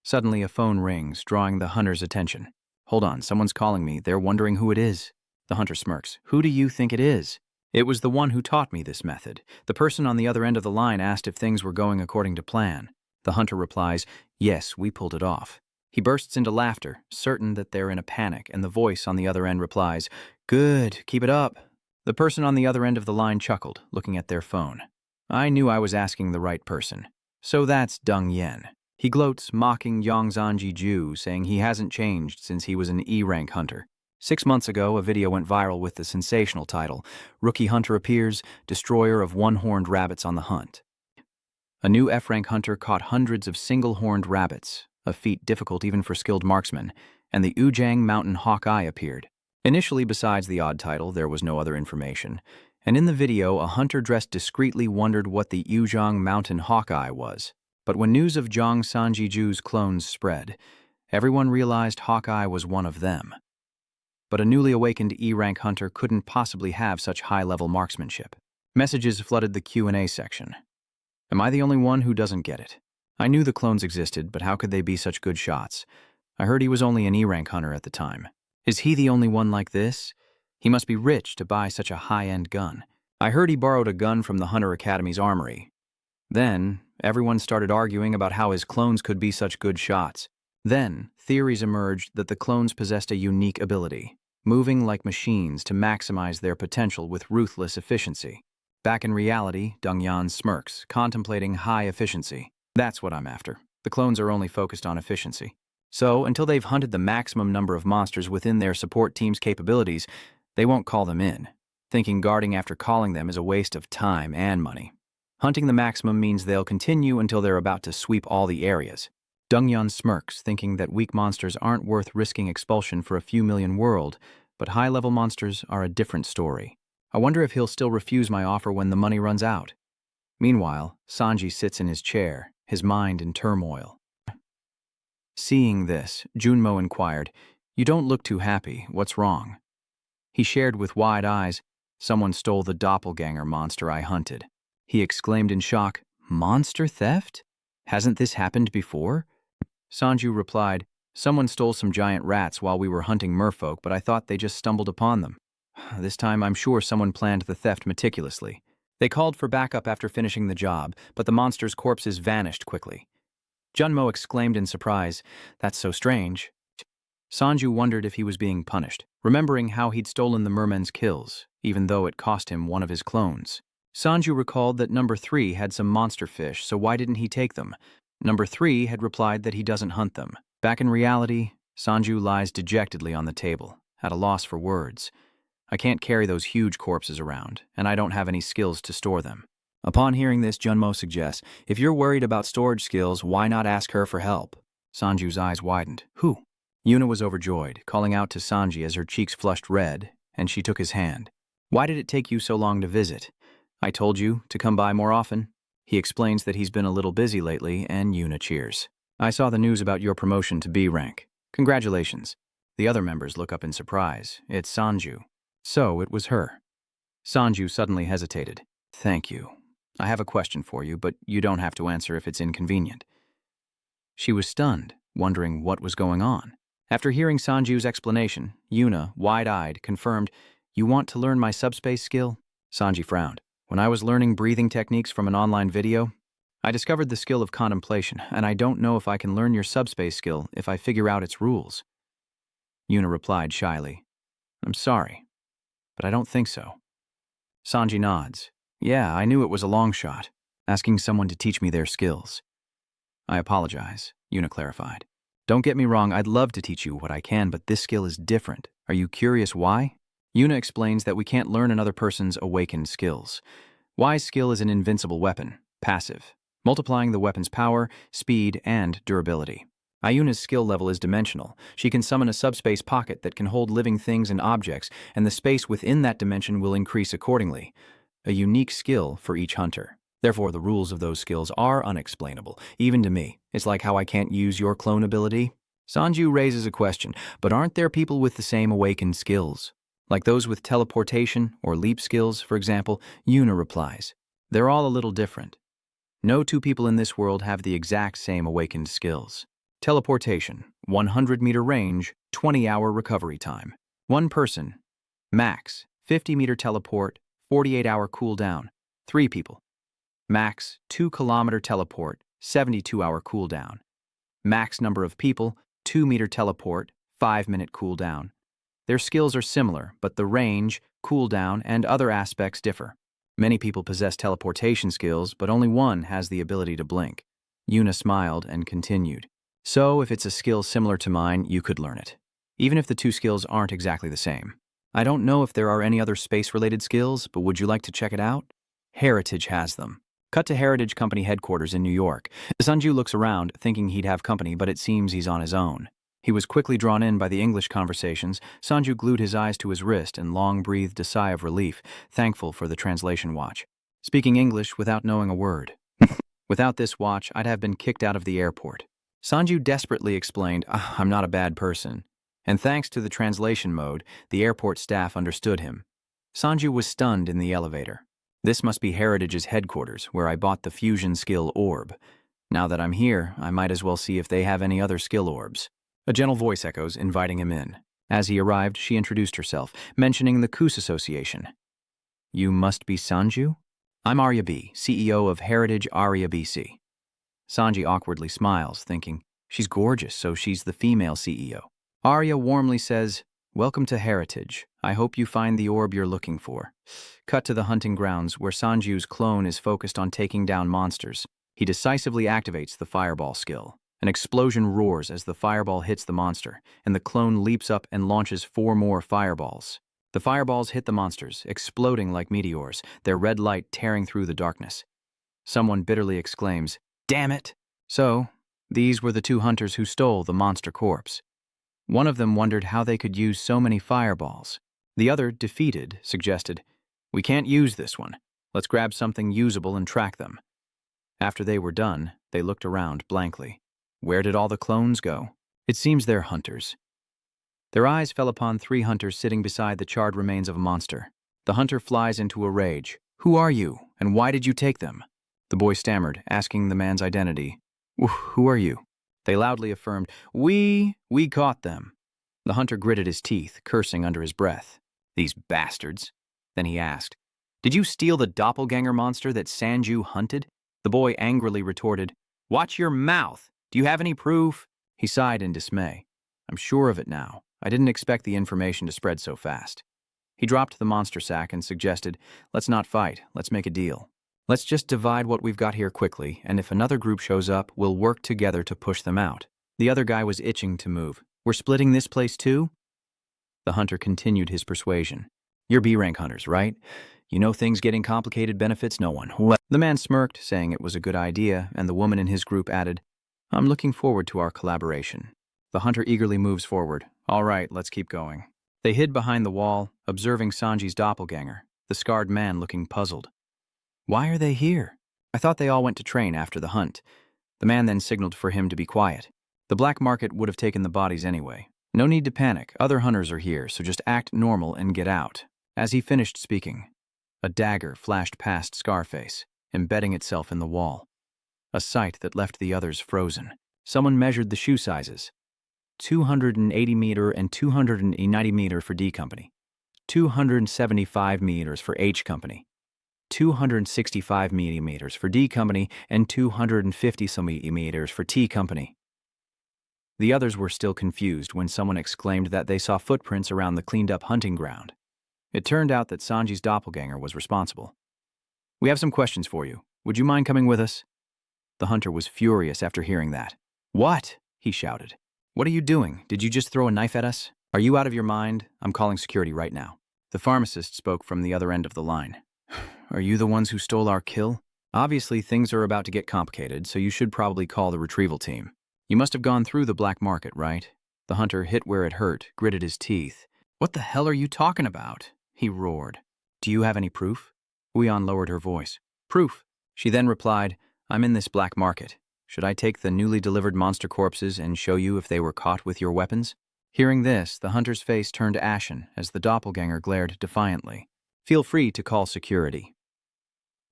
Suddenly a phone rings, drawing the hunter's attention. "Hold on, someone's calling me. They're wondering who it is." The hunter smirks. "Who do you think it is?" "It was the one who taught me this method." The person on the other end of the line asked if things were going according to plan. The hunter replies, "Yes, we pulled it off." He bursts into laughter, certain that they're in a panic, and the voice on the other end replies, "Good, keep it up." The person on the other end of the line chuckled, looking at their phone. "I knew I was asking the right person. So that's Deng Yen." He gloats, mocking Yongzhanji Ju, saying he hasn't changed since he was an E-rank hunter. 6 months ago, a video went viral with the sensational title, "Rookie Hunter Appears, Destroyer of One-Horned Rabbits on the Hunt." A new F-rank hunter caught hundreds of single-horned rabbits, a feat difficult even for skilled marksmen, and the Ujang Mountain Hawkeye appeared. Initially, besides the odd title, there was no other information, and in the video, a hunter dressed discreetly wondered what the Ujang Mountain Hawkeye was. But when news of Zhang Sanjiju's clones spread, everyone realized Hawkeye was one of them. But a newly awakened E-rank hunter couldn't possibly have such high-level marksmanship. Messages flooded the Q&A section. Am I the only one who doesn't get it? I knew the clones existed, but how could they be such good shots? I heard he was only an E-rank hunter at the time. Is he the only one like this? He must be rich to buy such a high-end gun. I heard he borrowed a gun from the Hunter Academy's armory. Then, everyone started arguing about how his clones could be such good shots. Then, theories emerged that the clones possessed a unique ability, moving like machines to maximize their potential with ruthless efficiency. Back in reality, Dongyan smirks, contemplating high efficiency. That's what I'm after. The clones are only focused on efficiency. So, until they've hunted the maximum number of monsters within their support team's capabilities, they won't call them in, thinking guarding after calling them is a waste of time and money. Hunting the maximum means they'll continue until they're about to sweep all the areas. Dongyan smirks, thinking that weak monsters aren't worth risking expulsion for a few million world, but high-level monsters are a different story. I wonder if he'll still refuse my offer when the money runs out. Meanwhile, Sanji sits in his chair, his mind in turmoil. Seeing this, Junmo inquired, "You don't look too happy. What's wrong?" He shared with wide eyes, "Someone stole the doppelganger monster I hunted." He exclaimed in shock, "Monster theft? Hasn't this happened before?" Sanju replied, Someone stole some giant rats while we were hunting merfolk, but I thought they just stumbled upon them. This time I'm sure someone planned the theft meticulously. They called for backup after finishing the job, but the monster's corpses vanished quickly. Junmo exclaimed in surprise, "That's so strange." Sanju wondered if he was being punished, remembering how he'd stolen the merman's kills, even though it cost him one of his clones. Sanju recalled that number 3 had some monster fish, so why didn't he take them? Number 3 had replied that he doesn't hunt them. Back in reality, Sanju lies dejectedly on the table, at a loss for words. I can't carry those huge corpses around, and I don't have any skills to store them. Upon hearing this, Junmo suggests, if you're worried about storage skills, why not ask her for help? Sanju's eyes widened. Who? Yuna was overjoyed, calling out to Sanji as her cheeks flushed red, and she took his hand. Why did it take you so long to visit? I told you to come by more often. He explains that he's been a little busy lately, and Yuna cheers. I saw the news about your promotion to B rank. Congratulations. The other members look up in surprise. It's Sanju. So it was her. Sanju suddenly hesitated. Thank you. I have a question for you, but you don't have to answer if it's inconvenient. She was stunned, wondering what was going on. After hearing Sanju's explanation, Yuna, wide-eyed, confirmed, You want to learn my subspace skill? Sanji frowned. When I was learning breathing techniques from an online video, I discovered the skill of contemplation, and I don't know if I can learn your subspace skill if I figure out its rules. Yuna replied shyly, I'm sorry, but I don't think so. Sanji nods. Yeah, I knew it was a long shot, asking someone to teach me their skills. I apologize, Yuna clarified. Don't get me wrong, I'd love to teach you what I can, but this skill is different. Are you curious why? Yuna explains that we can't learn another person's awakened skills. Y's skill is an invincible weapon, passive, multiplying the weapon's power, speed, and durability. Ayuna's skill level is dimensional. She can summon a subspace pocket that can hold living things and objects, and the space within that dimension will increase accordingly. A unique skill for each hunter. Therefore, the rules of those skills are unexplainable, even to me. It's like how I can't use your clone ability. Sanju raises a question, but aren't there people with the same awakened skills? Like those with teleportation or leap skills, for example, Yuna replies. They're all a little different. No two people in this world have the exact same awakened skills. Teleportation, 100-meter range, 20-hour recovery time. One person, max, 50-meter teleport, 48-hour cooldown. 3 people. Max, 2-kilometer teleport, 72-hour cooldown. Max number of people, 2-meter teleport, 5-minute cooldown. Their skills are similar, but the range, cooldown, and other aspects differ. Many people possess teleportation skills, but only one has the ability to blink. Yuna smiled and continued. So, if it's a skill similar to mine, you could learn it. Even if the two skills aren't exactly the same. I don't know if there are any other space-related skills, but would you like to check it out? Heritage has them. Cut to Heritage Company headquarters in New York. Sanju looks around, thinking he'd have company, but it seems he's on his own. He was quickly drawn in by the English conversations. Sanju glued his eyes to his wrist and long-breathed a sigh of relief, thankful for the translation watch. Speaking English without knowing a word. Without this watch, I'd have been kicked out of the airport. Sanju desperately explained, I'm not a bad person. And thanks to the translation mode, the airport staff understood him. Sanju was stunned in the elevator. This must be Heritage's headquarters, where I bought the fusion skill orb. Now that I'm here, I might as well see if they have any other skill orbs. A gentle voice echoes, inviting him in. As he arrived, she introduced herself, mentioning the Kus Association. You must be Sanju? I'm Arya B, CEO of Heritage Arya BC. Sanji awkwardly smiles, thinking, she's gorgeous, so she's the female CEO. Arya warmly says, Welcome to Heritage. I hope you find the orb you're looking for. Cut to the hunting grounds, where Sanju's clone is focused on taking down monsters. He decisively activates the fireball skill. An explosion roars as the fireball hits the monster, and the clone leaps up and launches 4 more fireballs. The fireballs hit the monsters, exploding like meteors, their red light tearing through the darkness. Someone bitterly exclaims, Damn it! So, these were the 2 hunters who stole the monster corpse. One of them wondered how they could use so many fireballs. The other, defeated, suggested, We can't use this one. Let's grab something usable and track them. After they were done, they looked around blankly. Where did all the clones go? It seems they're hunters. Their eyes fell upon 3 hunters sitting beside the charred remains of a monster. The hunter flies into a rage. Who are you, and why did you take them? The boy stammered, asking the man's identity. Who are you? They loudly affirmed, We caught them. The hunter gritted his teeth, cursing under his breath. These bastards. Then he asked, Did you steal the doppelganger monster that Sanju hunted? The boy angrily retorted, Watch your mouth! Do you have any proof? He sighed in dismay. I'm sure of it now. I didn't expect the information to spread so fast. He dropped the monster sack and suggested, Let's not fight, let's make a deal. Let's just divide what we've got here quickly, and if another group shows up, we'll work together to push them out. The other guy was itching to move. We're splitting this place too? The hunter continued his persuasion. You're B-rank hunters, right? You know things getting complicated benefits no one. The man smirked, saying it was a good idea, and the woman in his group added, I'm looking forward to our collaboration. The hunter eagerly moves forward. All right, let's keep going. They hid behind the wall, observing Sanji's doppelganger, the scarred man looking puzzled. Why are they here? I thought they all went to train after the hunt. The man then signaled for him to be quiet. The black market would have taken the bodies anyway. No need to panic. Other hunters are here, so just act normal and get out. As he finished speaking, a dagger flashed past Scarface, embedding itself in the wall. A sight that left the others frozen. Someone measured the shoe sizes. 280 meter and 290 meter for D Company. 275 meters for H Company. 265 millimeters for D Company and 250 millimeters for T Company. The others were still confused when someone exclaimed that they saw footprints around the cleaned-up hunting ground. It turned out that Sanji's doppelganger was responsible. We have some questions for you. Would you mind coming with us? The hunter was furious after hearing that. What? He shouted. What are you doing? Did you just throw a knife at us? Are you out of your mind? I'm calling security right now. The pharmacist spoke from the other end of the line. Are you the ones who stole our kill? Obviously, things are about to get complicated, so you should probably call the retrieval team. You must have gone through the black market, right? The hunter hit where it hurt, gritted his teeth. What the hell are you talking about? He roared. Do you have any proof? Uyan lowered her voice. Proof. She then replied, I'm in this black market. Should I take the newly delivered monster corpses and show you if they were caught with your weapons? Hearing this, the hunter's face turned ashen as the doppelganger glared defiantly. Feel free to call security.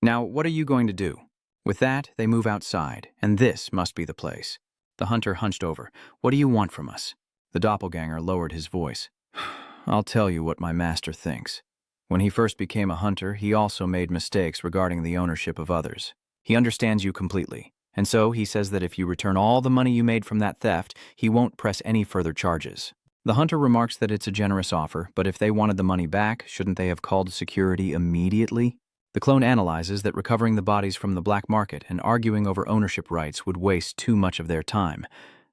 Now, what are you going to do? With that, they move outside, and this must be the place. The hunter hunched over. What do you want from us? The doppelganger lowered his voice. I'll tell you what my master thinks. When he first became a hunter, he also made mistakes regarding the ownership of others. He understands you completely, and so he says that if you return all the money you made from that theft, he won't press any further charges. The hunter remarks that it's a generous offer, but if they wanted the money back, shouldn't they have called security immediately? The clone analyzes that recovering the bodies from the black market and arguing over ownership rights would waste too much of their time.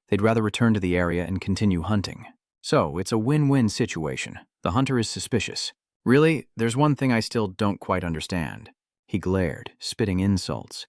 They'd rather return to the area and continue hunting. So, it's a win-win situation. The hunter is suspicious. Really, there's one thing I still don't quite understand. He glared, spitting insults.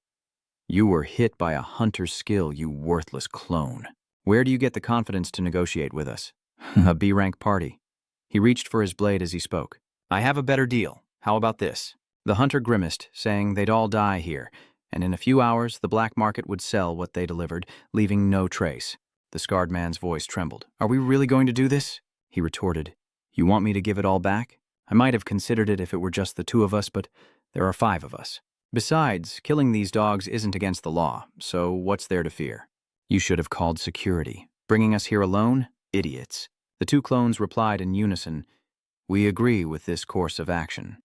You were hit by a hunter's skill, you worthless clone. Where do you get the confidence to negotiate with us? A B-rank party. He reached for his blade as he spoke. I have a better deal. How about this? The hunter grimaced, saying they'd all die here, and in a few hours the black market would sell what they delivered, leaving no trace. The scarred man's voice trembled. Are we really going to do this? He retorted. You want me to give it all back? I might have considered it if it were just the two of us, but there are 5 of us. Besides, killing these dogs isn't against the law, so what's there to fear? You should have called security. Bringing us here alone? Idiots. The 2 clones replied in unison, We agree with this course of action.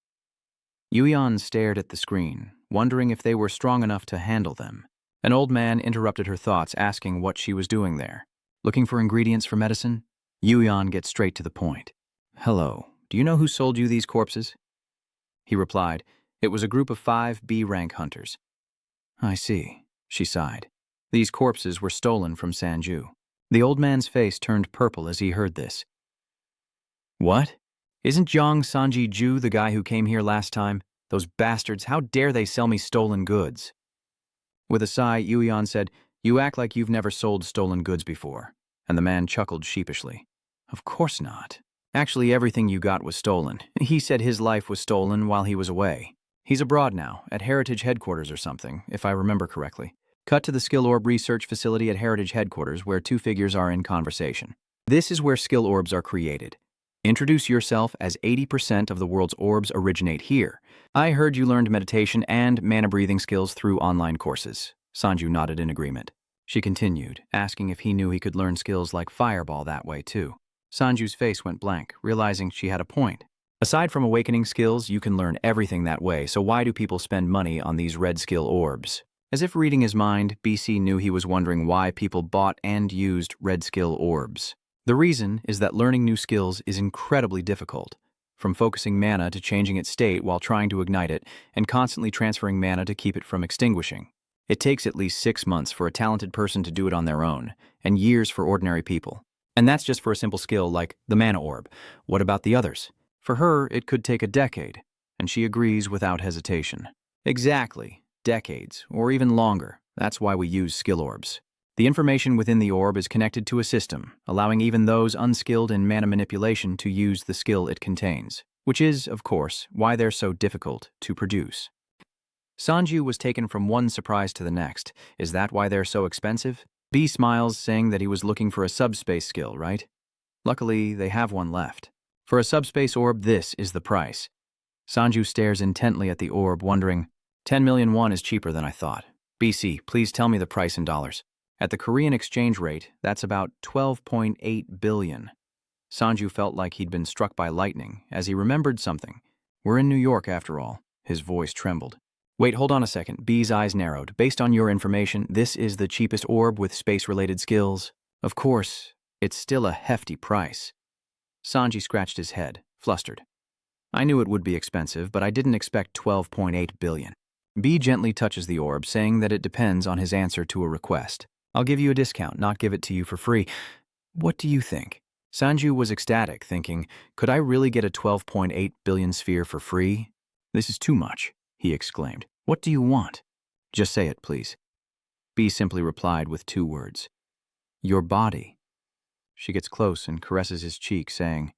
Yuyan stared at the screen, wondering if they were strong enough to handle them. An old man interrupted her thoughts, asking what she was doing there. Looking for ingredients for medicine? Yuyan gets straight to the point. Hello, do you know who sold you these corpses? He replied, It was a group of 5 B-rank hunters. I see, she sighed. These corpses were stolen from Sanju. The old man's face turned purple as he heard this. What? Isn't Jiang Sanji Ju the guy who came here last time? Those bastards, how dare they sell me stolen goods? With a sigh, Yuyan said, You act like you've never sold stolen goods before. And the man chuckled sheepishly. Of course not. Actually, everything you got was stolen. He said his life was stolen while he was away. He's abroad now, at Heritage Headquarters or something, if I remember correctly. Cut to the Skill Orb Research Facility at Heritage Headquarters, where 2 figures are in conversation. This is where skill orbs are created. Introduce yourself, as 80% of the world's orbs originate here. I heard you learned meditation and mana breathing skills through online courses. Sanju nodded in agreement. She continued, asking if he knew he could learn skills like fireball that way too. Sanju's face went blank, realizing she had a point. Aside from awakening skills, you can learn everything that way, so why do people spend money on these red skill orbs? As if reading his mind, BC knew he was wondering why people bought and used red skill orbs. The reason is that learning new skills is incredibly difficult. From focusing mana to changing its state while trying to ignite it, and constantly transferring mana to keep it from extinguishing. It takes at least 6 months for a talented person to do it on their own, and years for ordinary people. And that's just for a simple skill like the mana orb. What about the others? For her, it could take a decade, and she agrees without hesitation. Exactly, decades, or even longer. That's why we use skill orbs. The information within the orb is connected to a system, allowing even those unskilled in mana manipulation to use the skill it contains, which is, of course, why they're so difficult to produce. Sanju was taken from one surprise to the next. Is that why they're so expensive? B smiles, saying that he was looking for a subspace skill, right? Luckily, they have one left. For a subspace orb, this is the price. Sanju stares intently at the orb, wondering, 10 million won is cheaper than I thought. BC, please tell me the price in dollars. At the Korean exchange rate, that's about 12.8 billion. Sanju felt like he'd been struck by lightning, as he remembered something. We're in New York, after all. His voice trembled. Wait, hold on a second. B's eyes narrowed. Based on your information, this is the cheapest orb with space-related skills. Of course, it's still a hefty price. Sanji scratched his head, flustered. I knew it would be expensive, but I didn't expect 12.8 billion. B gently touches the orb, saying that it depends on his answer to a request. I'll give you a discount, not give it to you for free. What do you think? Sanju was ecstatic, thinking, could I really get a 12.8 billion sphere for free? This is too much, he exclaimed. What do you want? Just say it, please. B simply replied with 2 words. Your body. She gets close and caresses his cheek, saying,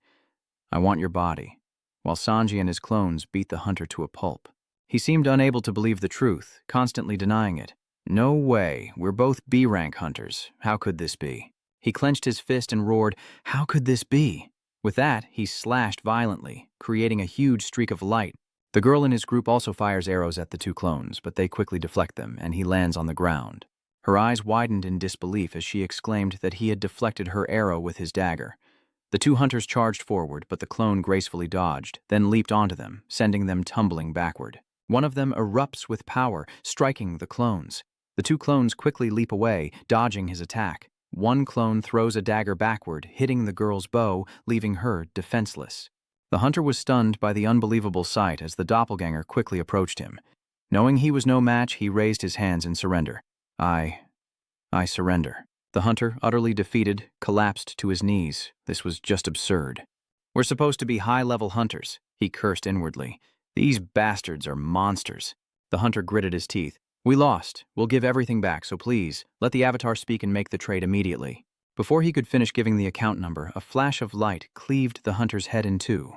I want your body, while Sanji and his clones beat the hunter to a pulp. He seemed unable to believe the truth, constantly denying it. No way, we're both B-rank hunters. How could this be? He clenched his fist and roared, how could this be? With that, he slashed violently, creating a huge streak of light. The girl in his group also fires arrows at the 2 clones, but they quickly deflect them, and he lands on the ground. Her eyes widened in disbelief as she exclaimed that he had deflected her arrow with his dagger. The 2 hunters charged forward, but the clone gracefully dodged, then leaped onto them, sending them tumbling backward. One of them erupts with power, striking the clones. The 2 clones quickly leap away, dodging his attack. One clone throws a dagger backward, hitting the girl's bow, leaving her defenseless. The hunter was stunned by the unbelievable sight as the doppelganger quickly approached him. Knowing he was no match, he raised his hands in surrender. I surrender. The hunter, utterly defeated, collapsed to his knees. This was just absurd. We're supposed to be high-level hunters, he cursed inwardly. These bastards are monsters. The hunter gritted his teeth. We lost. We'll give everything back, so please, let the avatar speak and make the trade immediately. Before he could finish giving the account number, a flash of light cleaved the hunter's head in 2,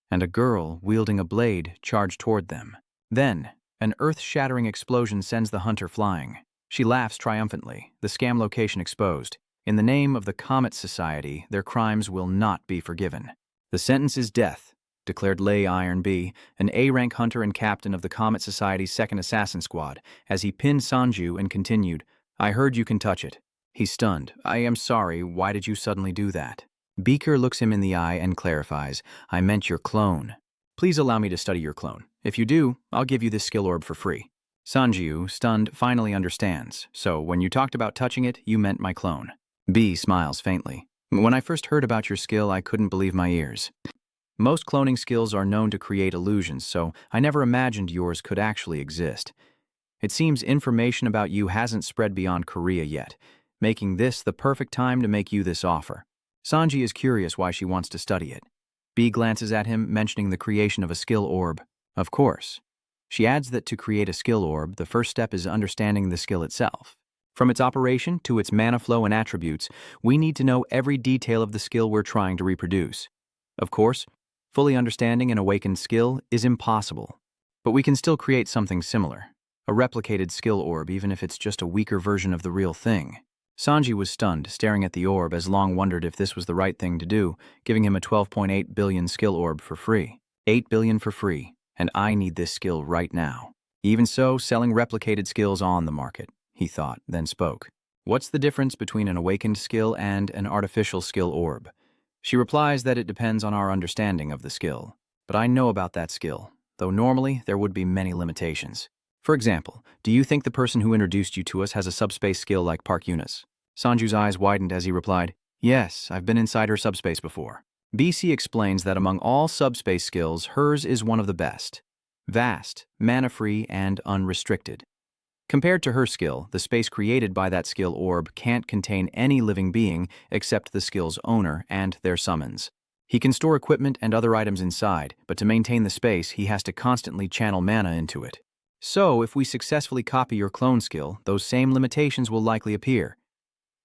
and a girl, wielding a blade, charged toward them. Then, an earth-shattering explosion sends the hunter flying. She laughs triumphantly, the scam location exposed. In the name of the Comet Society, their crimes will not be forgiven. The sentence is death, declared Lei Iron B, an A-rank hunter and captain of the Comet Society's 2nd Assassin Squad, as he pinned Sanju and continued, I heard you can touch it. He's stunned. I am sorry, why did you suddenly do that? Beaker looks him in the eye and clarifies, I meant your clone. Please allow me to study your clone. If you do, I'll give you this skill orb for free. Sanju, stunned, finally understands. So, when you talked about touching it, you meant my clone. B smiles faintly. When I first heard about your skill, I couldn't believe my ears. Most cloning skills are known to create illusions, so I never imagined yours could actually exist. It seems information about you hasn't spread beyond Korea yet, making this the perfect time to make you this offer. Sanji is curious why she wants to study it. B glances at him, mentioning the creation of a skill orb. Of course. She adds that to create a skill orb, the first step is understanding the skill itself. From its operation to its mana flow and attributes, we need to know every detail of the skill we're trying to reproduce. Of course, fully understanding an awakened skill is impossible, but we can still create something similar. A replicated skill orb, even if it's just a weaker version of the real thing. Sanji was stunned, staring at the orb as Long wondered if this was the right thing to do, giving him a 12.8 billion skill orb for free. 8 billion for free, and I need this skill right now. Even so, selling replicated skills on the market, he thought, then spoke. What's the difference between an awakened skill and an artificial skill orb? She replies that it depends on our understanding of the skill. But I know about that skill, though normally there would be many limitations. For example, do you think the person who introduced you to us has a subspace skill like Park Eunice? Sanju's eyes widened as he replied, yes, I've been inside her subspace before. BC explains that among all subspace skills, hers is one of the best. Vast, mana-free, and unrestricted. Compared to her skill, the space created by that skill orb can't contain any living being except the skill's owner and their summons. He can store equipment and other items inside, but to maintain the space, he has to constantly channel mana into it. So, if we successfully copy your clone skill, those same limitations will likely appear.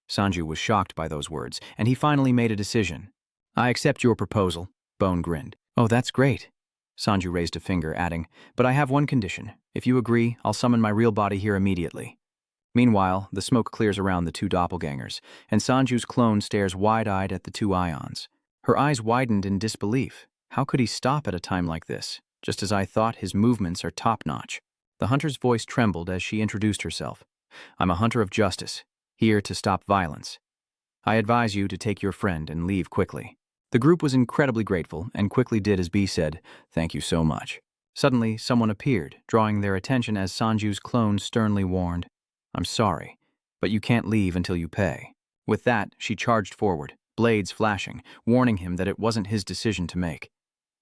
Sanju was shocked by those words, and he finally made a decision. I accept your proposal, Bone grinned. Oh, that's great. Sanju raised a finger, adding, but I have one condition. If you agree, I'll summon my real body here immediately. Meanwhile, the smoke clears around the two doppelgangers, and Sanju's clone stares wide-eyed at the two ions. Her eyes widened in disbelief. How could he stop at a time like this? Just as I thought, his movements are top-notch. The hunter's voice trembled as she introduced herself. I'm a hunter of justice, here to stop violence. I advise you to take your friend and leave quickly. The group was incredibly grateful and quickly did as B said, thank you so much. Suddenly, someone appeared, drawing their attention as Sanju's clone sternly warned, I'm sorry, but you can't leave until you pay. With that, she charged forward, blades flashing, warning him that it wasn't his decision to make.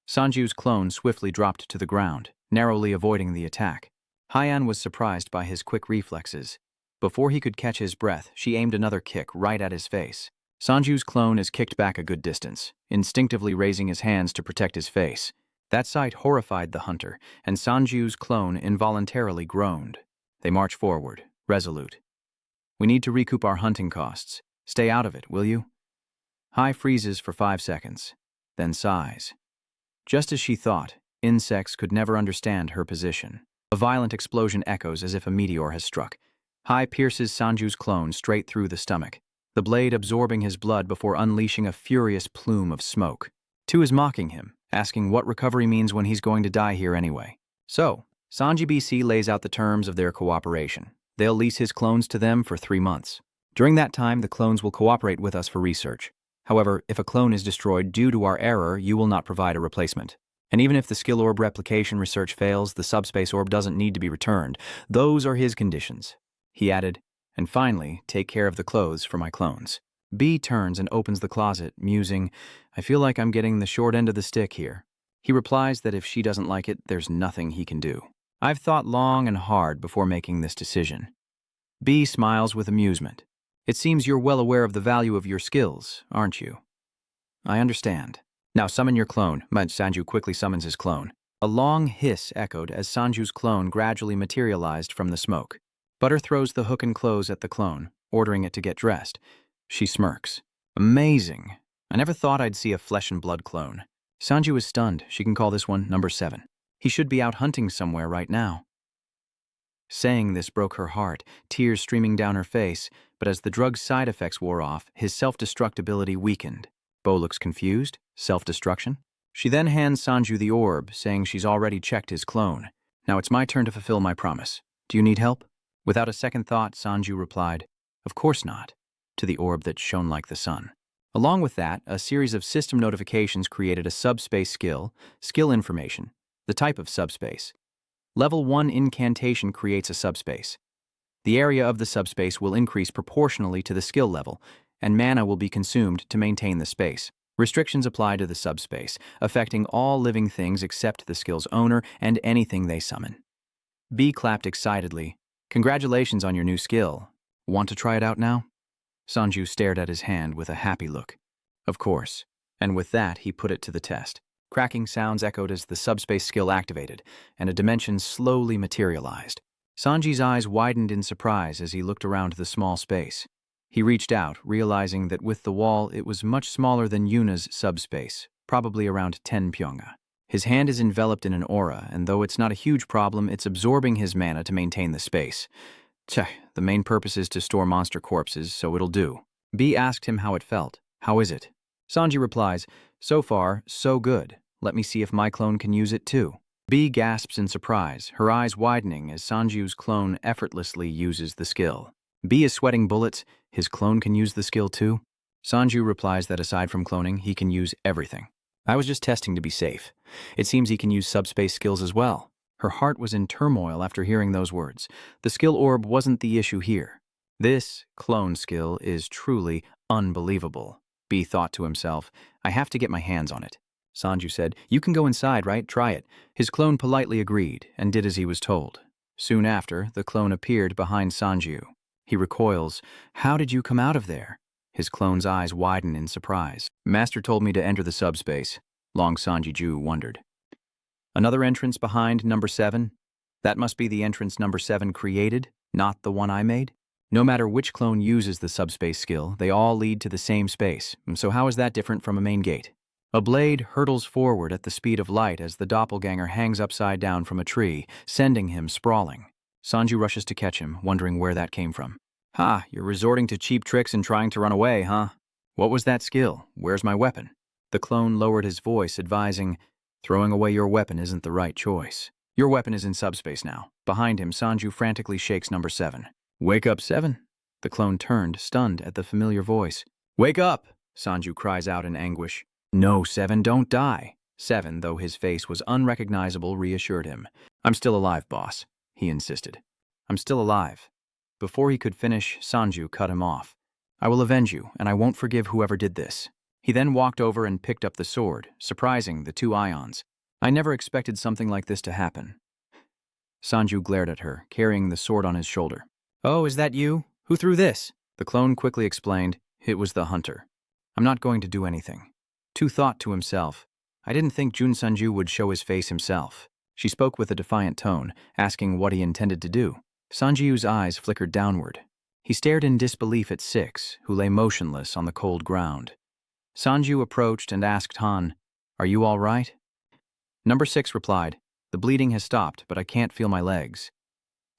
Sanju's clone swiftly dropped to the ground, narrowly avoiding the attack. Haiyan was surprised by his quick reflexes. Before he could catch his breath, she aimed another kick right at his face. Sanju's clone is kicked back a good distance, instinctively raising his hands to protect his face. That sight horrified the hunter, and Sanju's clone involuntarily groaned. They march forward, resolute. We need to recoup our hunting costs. Stay out of it, will you? Hai freezes for 5 seconds, then sighs. Just as she thought, insects could never understand her position. A violent explosion echoes as if a meteor has struck. Hai pierces Sanju's clone straight through the stomach, the blade absorbing his blood before unleashing a furious plume of smoke. Tu is mocking him, asking what recovery means when he's going to die here anyway. So, Sanji BC lays out the terms of their cooperation. They'll lease his clones to them for 3 months. During that time, the clones will cooperate with us for research. However, if a clone is destroyed due to our error, you will not provide a replacement. And even if the skill orb replication research fails, the subspace orb doesn't need to be returned. Those are his conditions. He added, and finally, take care of the clothes for my clones. B turns and opens the closet, musing, I feel like I'm getting the short end of the stick here. He replies that if she doesn't like it, there's nothing he can do. I've thought long and hard before making this decision. B smiles with amusement. It seems you're well aware of the value of your skills, aren't you? I understand. Now summon your clone. Sanju quickly summons his clone. A long hiss echoed as Sanju's clone gradually materialized from the smoke. Butter throws the hook and clothes at the clone, ordering it to get dressed. She smirks. Amazing. I never thought I'd see a flesh and blood clone. Sanju is stunned. She can call this one number 7. He should be out hunting somewhere right now. Saying this broke her heart, tears streaming down her face, but as the drug's side effects wore off, his self-destructibility weakened. Bo looks confused. Self-destruction? She then hands Sanju the orb, saying she's already checked his clone. Now it's my turn to fulfill my promise. Do you need help? Without a second thought, Sanju replied, of course not, to the orb that shone like the sun. Along with that, a series of system notifications created a subspace skill information, the type of subspace. Level 1 incantation creates a subspace. The area of the subspace will increase proportionally to the skill level, and mana will be consumed to maintain the space. Restrictions apply to the subspace, affecting all living things except the skill's owner and anything they summon. B clapped excitedly. Congratulations on your new skill. Want to try it out now? Sanju stared at his hand with a happy look. Of course. And with that, he put it to the test. Cracking sounds echoed as the subspace skill activated, and a dimension slowly materialized. Sanji's eyes widened in surprise as he looked around the small space. He reached out, realizing that with the wall, it was much smaller than Yuna's subspace, probably around 10 pyonga. His hand is enveloped in an aura, and though it's not a huge problem, it's absorbing his mana to maintain the space. The main purpose is to store monster corpses, so it'll do. B asked him how it felt. How is it? Sanji replies, so far, so good. Let me see if my clone can use it too. B gasps in surprise, her eyes widening as Sanju's clone effortlessly uses the skill. B is sweating bullets. His clone can use the skill too? Sanju replies that aside from cloning, he can use everything. I was just testing to be safe. It seems he can use subspace skills as well. Her heart was in turmoil after hearing those words. The skill orb wasn't the issue here. This clone skill is truly unbelievable. B thought to himself, I have to get my hands on it. Sanju said, you can go inside, right? Try it. His clone politely agreed and did as he was told. Soon after, the clone appeared behind Sanju. He recoils. How did you come out of there? His clone's eyes widen in surprise. Master told me to enter the subspace. Long Sanji-ju wondered. Another entrance behind number 7? That must be the entrance number 7 created, not the one I made? No matter which clone uses the subspace skill, they all lead to the same space. So how is that different from a main gate? A blade hurtles forward at the speed of light as the doppelganger hangs upside down from a tree, sending him sprawling. Sanju rushes to catch him, wondering where that came from. Ha, you're resorting to cheap tricks and trying to run away, huh? What was that skill? Where's my weapon? The clone lowered his voice, advising, throwing away your weapon isn't the right choice. Your weapon is in subspace now. Behind him, Sanju frantically shakes number 7. Wake up, 7. The clone turned, stunned at the familiar voice. Wake up! Sanju cries out in anguish. No, 7, don't die. 7, though his face was unrecognizable, reassured him. I'm still alive, boss, he insisted. I'm still alive. Before he could finish, Sanju cut him off. I will avenge you, and I won't forgive whoever did this. He then walked over and picked up the sword, surprising the two ions. I never expected something like this to happen. Sanju glared at her, carrying the sword on his shoulder. Oh, is that you? Who threw this? The clone quickly explained, it was the hunter. I'm not going to do anything. Tu thought to himself, I didn't think Jun Sanju would show his face himself. She spoke with a defiant tone, asking what he intended to do. Sanju's eyes flickered downward. He stared in disbelief at 6, who lay motionless on the cold ground. Sanju approached and asked Han, Are you all right? Number 6 replied, The bleeding has stopped, but I can't feel my legs.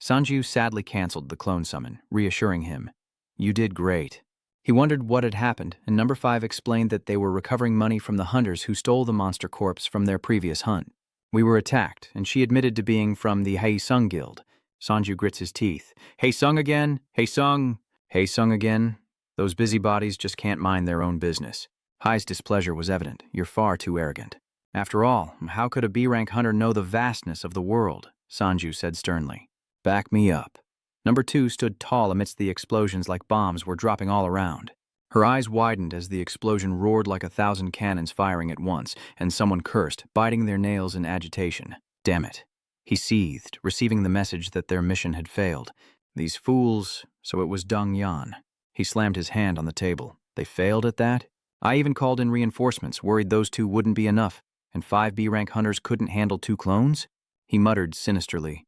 Sanju sadly canceled the clone summon, reassuring him, You did great. He wondered what had happened, and number 5 explained that they were recovering money from the hunters who stole the monster corpse from their previous hunt. We were attacked, and she admitted to being from the Hae-sung Guild. Sanju grits his teeth. Hae-sung again? Hae-sung? Hae-sung again? Those busybodies just can't mind their own business. Hai's displeasure was evident. You're far too arrogant. After all, how could a B-rank hunter know the vastness of the world? Sanju said sternly. Back me up. Number 2 stood tall amidst the explosions like bombs were dropping all around. Her eyes widened as the explosion roared like 1,000 cannons firing at once, and someone cursed, biting their nails in agitation. Damn it. He seethed, receiving the message that their mission had failed. These fools, so it was Dong Yan. He slammed his hand on the table. They failed at that? I even called in reinforcements, worried those 2 wouldn't be enough, and 5 B-rank hunters couldn't handle 2 clones? He muttered sinisterly.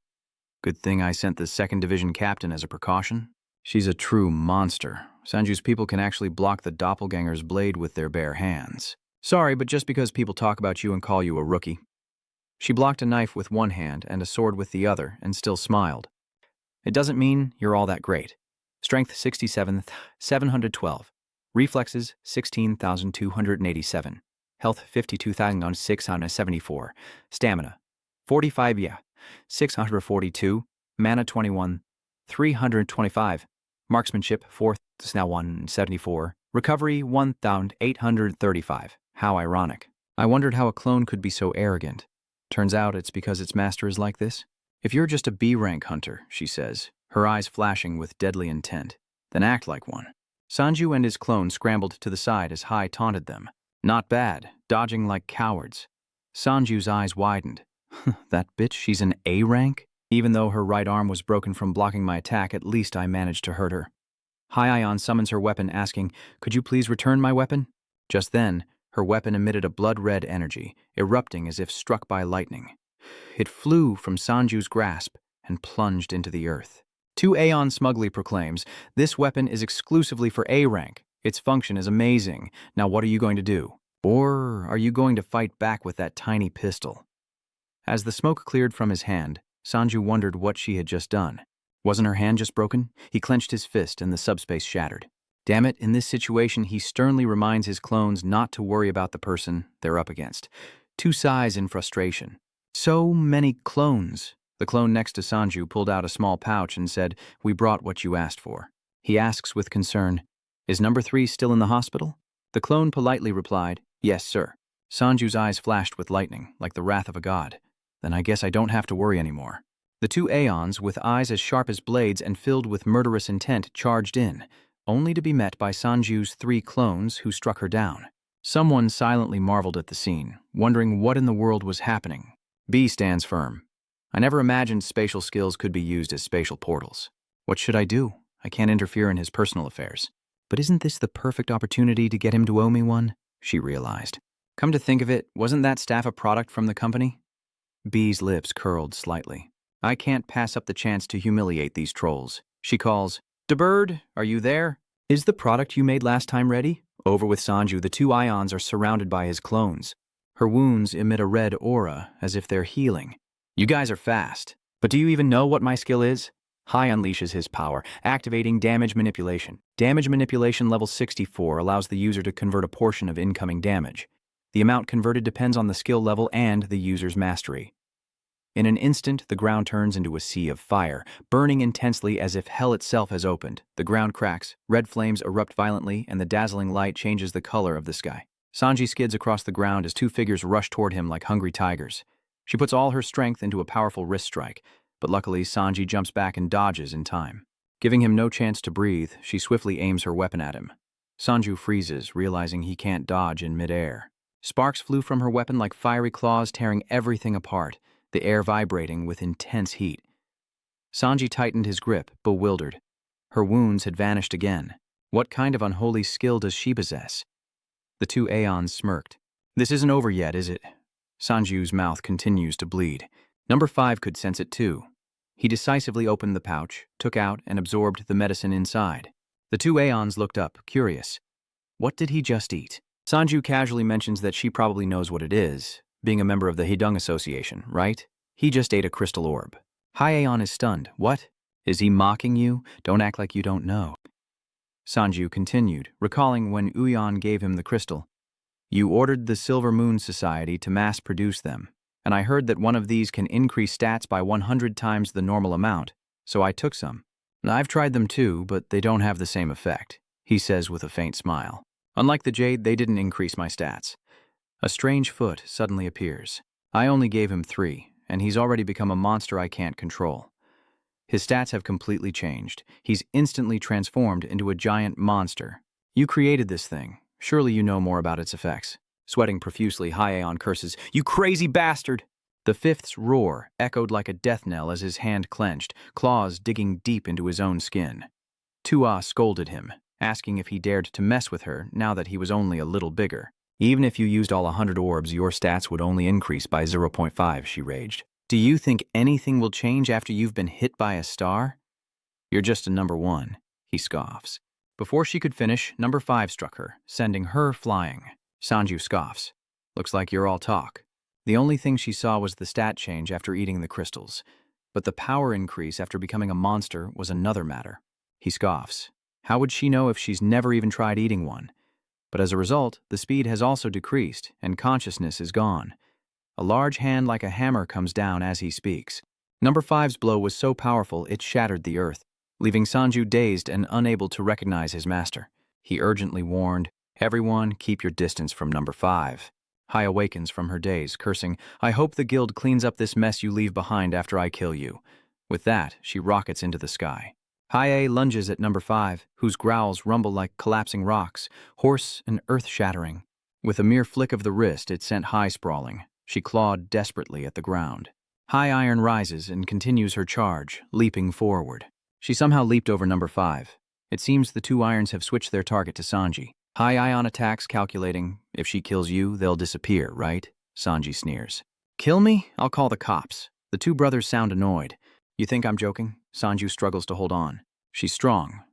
Good thing I sent the 2nd Division captain as a precaution. She's a true monster. Sanju's people can actually block the doppelganger's blade with their bare hands. Sorry, but just because people talk about you and call you a rookie. She blocked a knife with one hand and a sword with the other and still smiled. It doesn't mean you're all that great. Strength 67th, 712. Reflexes 16,287. Health 52,674. Stamina 45 642. Mana 21. 325. Marksmanship 174. Recovery 1,835. How ironic. I wondered how a clone could be so arrogant. Turns out it's because its master is like this. If you're just a B-rank hunter, she says, her eyes flashing with deadly intent, then act like one. Sanju and his clone scrambled to the side as Hai taunted them. Not bad, dodging like cowards. Sanju's eyes widened. That bitch, she's an A rank? Even though her right arm was broken from blocking my attack, at least I managed to hurt her. Hai-Ion summons her weapon, asking, Could you please return my weapon? Just then, her weapon emitted a blood-red energy, erupting as if struck by lightning. It flew from Sanju's grasp and plunged into the earth. 2-Aeon smugly proclaims, This weapon is exclusively for A rank. Its function is amazing. Now what are you going to do? Or are you going to fight back with that tiny pistol? As the smoke cleared from his hand, Sanju wondered what she had just done. Wasn't her hand just broken? He clenched his fist and the subspace shattered. Damn it, in this situation he sternly reminds his clones not to worry about the person they're up against. 2 sighs in frustration. So many clones. The clone next to Sanju pulled out a small pouch and said, We brought what you asked for. He asks with concern, "Is number 3 still in the hospital?" The clone politely replied, "Yes, sir." Sanju's eyes flashed with lightning, like the wrath of a god. Then I guess I don't have to worry anymore. The two Aeons, with eyes as sharp as blades and filled with murderous intent, charged in, only to be met by Sanju's 3 clones who struck her down. Someone silently marveled at the scene, wondering what in the world was happening. B stands firm. I never imagined spatial skills could be used as spatial portals. What should I do? I can't interfere in his personal affairs. But isn't this the perfect opportunity to get him to owe me one? She realized. Come to think of it, wasn't that staff a product from the company? B's lips curled slightly. I can't pass up the chance to humiliate these trolls. She calls, "DeBird, are you there? Is the product you made last time ready?" Over with Sanju, the 2 Ions are surrounded by his clones. Her wounds emit a red aura, as if they're healing. You guys are fast. But do you even know what my skill is? High unleashes his power, activating damage manipulation. Damage manipulation level 64 allows the user to convert a portion of incoming damage. The amount converted depends on the skill level and the user's mastery. In an instant, the ground turns into a sea of fire, burning intensely as if hell itself has opened. The ground cracks, red flames erupt violently, and the dazzling light changes the color of the sky. Sanji skids across the ground as 2 figures rush toward him like hungry tigers. She puts all her strength into a powerful wrist strike, but luckily Sanji jumps back and dodges in time. Giving him no chance to breathe, she swiftly aims her weapon at him. Sanju freezes, realizing he can't dodge in midair. Sparks flew from her weapon like fiery claws, tearing everything apart, the air vibrating with intense heat. Sanji tightened his grip, bewildered. Her wounds had vanished again. What kind of unholy skill does she possess? The 2 Aeons smirked. This isn't over yet, is it? Sanju's mouth continues to bleed. Number 5 could sense it too. He decisively opened the pouch, took out and absorbed the medicine inside. The 2 Aeons looked up, curious. What did he just eat? Sanju casually mentions that she probably knows what it is, being a member of the Hedung Association, right? He just ate a crystal orb. High Aeon is stunned. What? Is he mocking you? Don't act like you don't know. Sanju continued, recalling when Uyan gave him the crystal. You ordered the Silver Moon Society to mass-produce them, and I heard that one of these can increase stats by 100 times the normal amount, so I took some. I've tried them too, but they don't have the same effect, he says with a faint smile. Unlike the Jade, they didn't increase my stats. A strange foot suddenly appears. I only gave him 3, and he's already become a monster I can't control. His stats have completely changed. He's instantly transformed into a giant monster. You created this thing. Surely you know more about its effects. Sweating profusely, High Aeon curses, "You crazy bastard!" The 5th's roar echoed like a death knell as his hand clenched, claws digging deep into his own skin. Tua scolded him, asking if he dared to mess with her now that he was only a little bigger. Even if you used all 100 orbs, your stats would only increase by 0.5, she raged. Do you think anything will change after you've been hit by a star? You're just a number 1, he scoffs. Before she could finish, number 5 struck her, sending her flying. Sanju scoffs. Looks like you're all talk. The only thing she saw was the stat change after eating the crystals. But the power increase after becoming a monster was another matter. He scoffs. How would she know if she's never even tried eating one? But as a result, the speed has also decreased, and consciousness is gone. A large hand like a hammer comes down as he speaks. Number 5's blow was so powerful it shattered the earth, leaving Sanju dazed and unable to recognize his master. He urgently warned, "Everyone, keep your distance from number 5. Hai awakens from her daze, cursing, "I hope the guild cleans up this mess you leave behind after I kill you." With that, she rockets into the sky. Hai lunges at number 5, whose growls rumble like collapsing rocks, hoarse and earth-shattering. With a mere flick of the wrist, it sent Hai sprawling. She clawed desperately at the ground. High Iron rises and continues her charge, leaping forward. She somehow leaped over number 5. It seems the 2 irons have switched their target to Sanji. High Ion attacks, calculating, if she kills you, they'll disappear, right? Sanji sneers. Kill me? I'll call the cops. The 2 brothers sound annoyed. You think I'm joking? Sanju struggles to hold on. She's strong.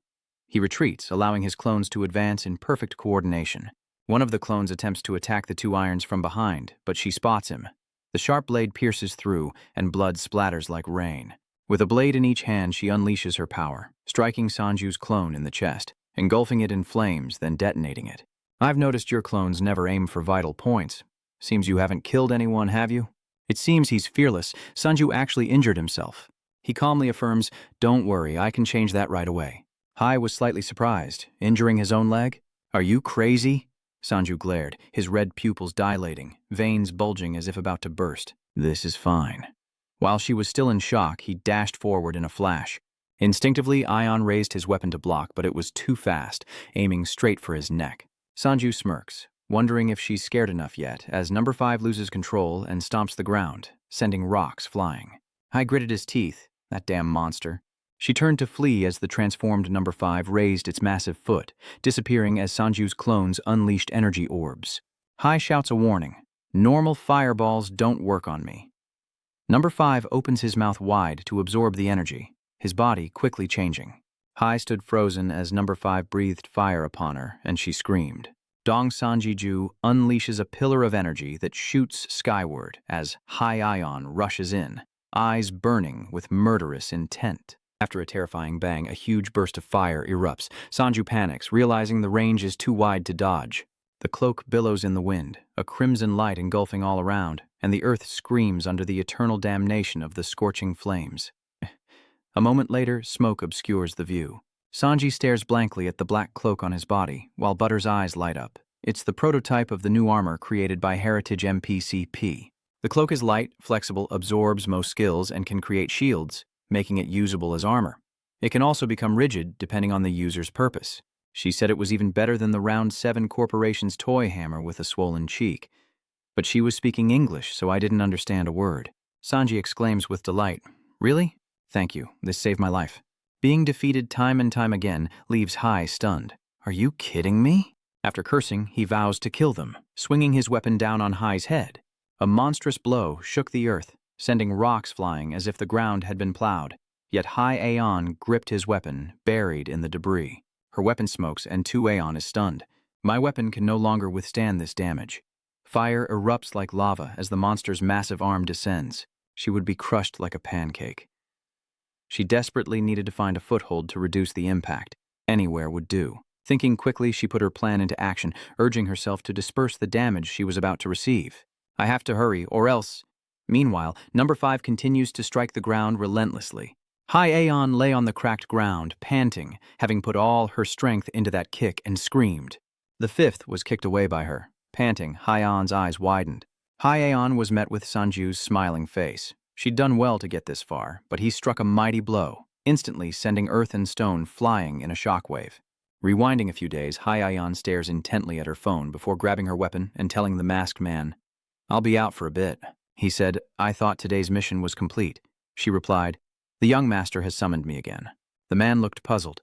He retreats, allowing his clones to advance in perfect coordination. One of the clones attempts to attack the 2 irons from behind, but she spots him. The sharp blade pierces through, and blood splatters like rain. With a blade in each hand, she unleashes her power, striking Sanju's clone in the chest, engulfing it in flames, then detonating it. I've noticed your clones never aim for vital points. Seems you haven't killed anyone, have you? It seems he's fearless. Sanju actually injured himself. He calmly affirms, "Don't worry, I can change that right away." Hai was slightly surprised. Injuring his own leg? Are you crazy? Sanju glared, his red pupils dilating, veins bulging as if about to burst. This is fine. While she was still in shock, he dashed forward in a flash. Instinctively, Ion raised his weapon to block, but it was too fast, aiming straight for his neck. Sanju smirks, wondering if she's scared enough yet, as number 5 loses control and stomps the ground, sending rocks flying. Hai gritted his teeth. That damn monster. She turned to flee as the transformed number 5 raised its massive foot, disappearing as Sanju's clones unleashed energy orbs. Hai shouts a warning. Normal fireballs don't work on me. Number 5 opens his mouth wide to absorb the energy, his body quickly changing. Hai stood frozen as number 5 breathed fire upon her, and she screamed. Dong Sanji-ju unleashes a pillar of energy that shoots skyward as Hai Ion rushes in, eyes burning with murderous intent. After a terrifying bang, a huge burst of fire erupts. Sanju panics, realizing the range is too wide to dodge. The cloak billows in the wind, a crimson light engulfing all around, and the earth screams under the eternal damnation of the scorching flames. A moment later, smoke obscures the view. Sanji stares blankly at the black cloak on his body, while Butter's eyes light up. It's the prototype of the new armor created by Heritage MPCP. The cloak is light, flexible, absorbs most skills, and can create shields, making it usable as armor. It can also become rigid, depending on the user's purpose. She said it was even better than the Round 7 Corporation's toy hammer with a swollen cheek. But she was speaking English, so I didn't understand a word. Sanji exclaims with delight, "Really? Thank you, this saved my life." Being defeated time and time again leaves Hai stunned. Are you kidding me? After cursing, he vows to kill them, swinging his weapon down on Hai's head. A monstrous blow shook the earth, sending rocks flying as if the ground had been plowed. Yet Hai Aeon gripped his weapon, buried in the debris. Her weapon smokes and 2 Aeon is stunned. My weapon can no longer withstand this damage. Fire erupts like lava as the monster's massive arm descends. She would be crushed like a pancake. She desperately needed to find a foothold to reduce the impact. Anywhere would do. Thinking quickly, she put her plan into action, urging herself to disperse the damage she was about to receive. I have to hurry, or else... Meanwhile, number 5 continues to strike the ground relentlessly. Hai Aeon lay on the cracked ground, panting, having put all her strength into that kick, and screamed. The 5th was kicked away by her. Panting, Hai Aeon's eyes widened. Hai Aeon was met with Sanju's smiling face. She'd done well to get this far, but he struck a mighty blow, instantly sending earth and stone flying in a shockwave. Rewinding a few days, Hai Aeon stares intently at her phone before grabbing her weapon and telling the masked man, "I'll be out for a bit." He said, "I thought today's mission was complete." She replied, "The young master has summoned me again." The man looked puzzled.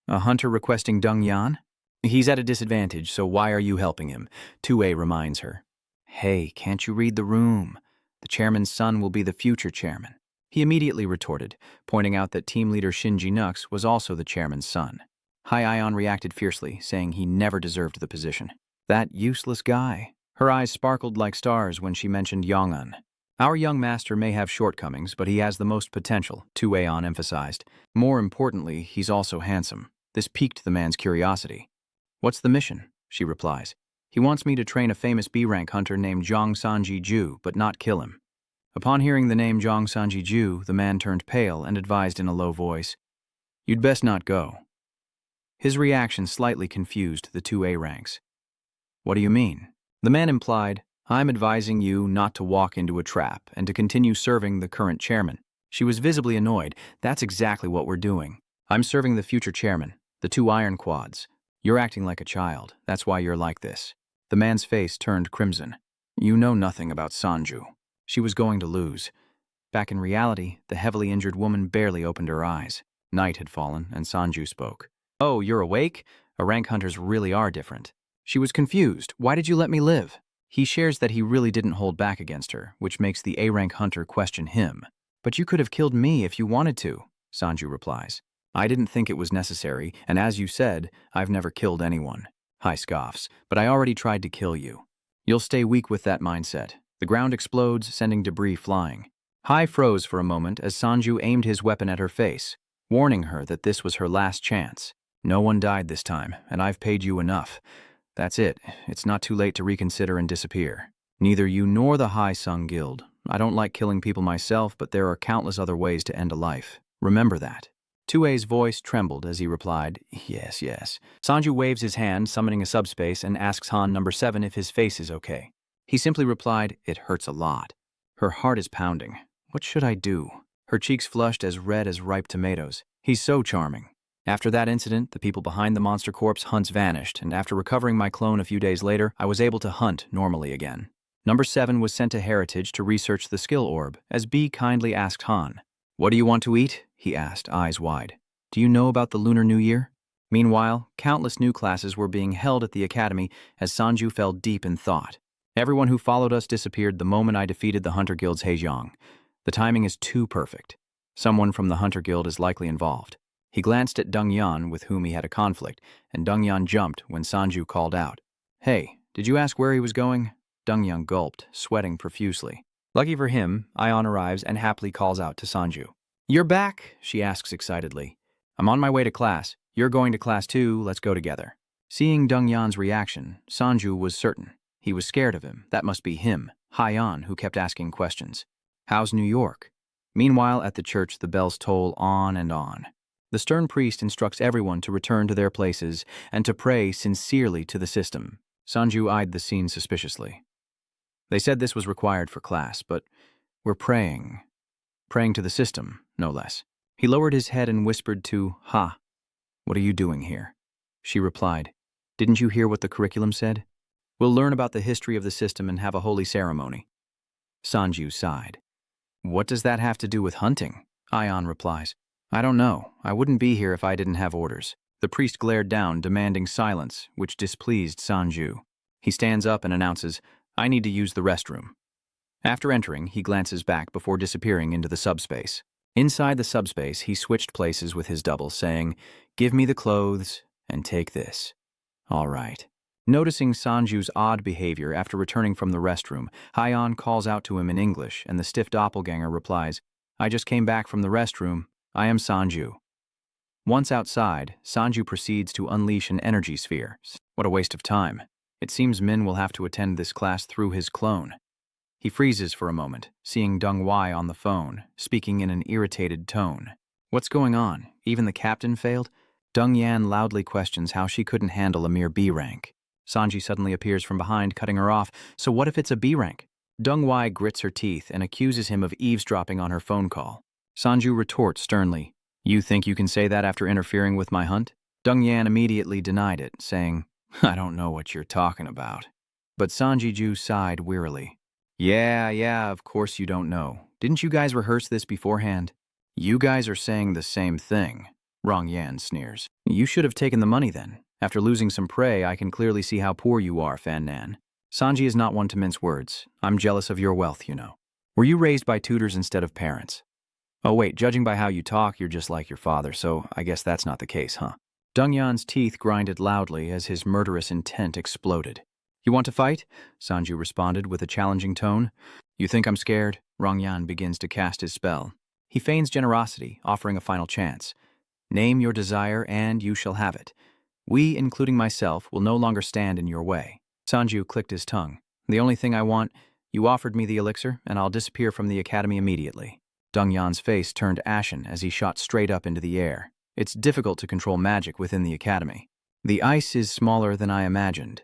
"A hunter requesting Dung Yan? He's at a disadvantage, so why are you helping him?" 2A reminds her. "Hey, can't you read the room? The chairman's son will be the future chairman." He immediately retorted, pointing out that team leader Shinji Nux was also the chairman's son. Hai Aeon reacted fiercely, saying he never deserved the position. That useless guy. Her eyes sparkled like stars when she mentioned Yong'un. "Our young master may have shortcomings, but he has the most potential," 2Aeon emphasized. "More importantly, he's also handsome." This piqued the man's curiosity. "What's the mission?" she replies. "He wants me to train a famous B-rank hunter named Zhang Sanji-ju, but not kill him." Upon hearing the name Zhang Sanji-ju, the man turned pale and advised in a low voice, "You'd best not go." His reaction slightly confused the 2A ranks. "What do you mean?" The man implied, "I'm advising you not to walk into a trap and to continue serving the current chairman." She was visibly annoyed. "That's exactly what we're doing. I'm serving the future chairman, the 2 iron quads. You're acting like a child. That's why you're like this." The man's face turned crimson. "You know nothing about Sanju." She was going to lose. Back in reality, the heavily injured woman barely opened her eyes. Night had fallen, and Sanju spoke. "Oh, you're awake? A rank hunters really are different." She was confused. "Why did you let me live?" He shares that he really didn't hold back against her, which makes the A-rank hunter question him. "But you could have killed me if you wanted to," Sanju replies. "I didn't think it was necessary, and as you said, I've never killed anyone." Hai scoffs, "But I already tried to kill you." "You'll stay weak with that mindset." The ground explodes, sending debris flying. Hai froze for a moment as Sanju aimed his weapon at her face, warning her that this was her last chance. "No one died this time, and I've paid you enough. That's it. It's not too late to reconsider and disappear. Neither you nor the Hai Sung Guild. I don't like killing people myself, but there are countless other ways to end a life. Remember that." 2A's voice trembled as he replied, yes, yes. Sanju waves his hand, summoning a subspace, and asks Han number 7 if his face is okay. He simply replied, it hurts a lot. Her heart is pounding. What should I do? Her cheeks flushed as red as ripe tomatoes. He's so charming. After that incident, the people behind the monster corpse hunts vanished, and after recovering my clone a few days later, I was able to hunt normally again. Number 7 was sent to Heritage to research the skill orb, as B kindly asked Han. What do you want to eat? He asked, eyes wide. Do you know about the Lunar New Year? Meanwhile, countless new classes were being held at the academy as Sanju fell deep in thought. Everyone who followed us disappeared the moment I defeated the Hunter Guild's Hejiang. The timing is too perfect. Someone from the Hunter Guild is likely involved. He glanced at Deng Yan, with whom he had a conflict, and Deng Yan jumped when Sanju called out. Hey, did you ask where he was going? Deng Yan gulped, sweating profusely. Lucky for him, Ion arrives and happily calls out to Sanju. You're back, she asks excitedly. I'm on my way to class. You're going to class too, let's go together. Seeing Deng Yan's reaction, Sanju was certain. He was scared of him. That must be him, Haiyan, who kept asking questions. How's New York? Meanwhile, at the church, the bells toll on and on. The stern priest instructs everyone to return to their places and to pray sincerely to the system. Sanju eyed the scene suspiciously. They said this was required for class, but we're praying. Praying to the system, no less. He lowered his head and whispered to Ha. What are you doing here? She replied, Didn't you hear what the curriculum said? We'll learn about the history of the system and have a holy ceremony. Sanju sighed. What does that have to do with hunting? Ion replies. I don't know. I wouldn't be here if I didn't have orders. The priest glared down, demanding silence, which displeased Sanju. He stands up and announces, I need to use the restroom. After entering, he glances back before disappearing into the subspace. Inside the subspace, he switched places with his double, saying, Give me the clothes and take this. All right. Noticing Sanju's odd behavior after returning from the restroom, Haiyan calls out to him in English, and the stiff doppelganger replies, I just came back from the restroom. I am Sanju. Once outside, Sanju proceeds to unleash an energy sphere. What a waste of time. It seems Min will have to attend this class through his clone. He freezes for a moment, seeing Deng Wai on the phone, speaking in an irritated tone. What's going on? Even the captain failed? Deng Yan loudly questions how she couldn't handle a mere B rank. Sanji suddenly appears from behind, cutting her off. So what if it's a B rank? Deng Wai grits her teeth and accuses him of eavesdropping on her phone call. Sanju retorts sternly, You think you can say that after interfering with my hunt? Deng Yan immediately denied it, saying, I don't know what you're talking about. But Sanji sighed wearily. Yeah, of course you don't know. Didn't you guys rehearse this beforehand? You guys are saying the same thing. Rong Yan sneers. You should have taken the money then. After losing some prey, I can clearly see how poor you are, Fan Nan. Sanji is not one to mince words. I'm jealous of your wealth, you know. Were you raised by tutors instead of parents? Oh wait, judging by how you talk, you're just like your father, so I guess that's not the case, huh? Deng Yan's teeth grinded loudly as his murderous intent exploded. You want to fight? Sanju responded with a challenging tone. You think I'm scared? Rong Yan begins to cast his spell. He feigns generosity, offering a final chance. Name your desire and you shall have it. We, including myself, will no longer stand in your way. Sanju clicked his tongue. The only thing I want, you offered me the elixir, and I'll disappear from the academy immediately. Deng Yan's face turned ashen as he shot straight up into the air. It's difficult to control magic within the academy. The ice is smaller than I imagined.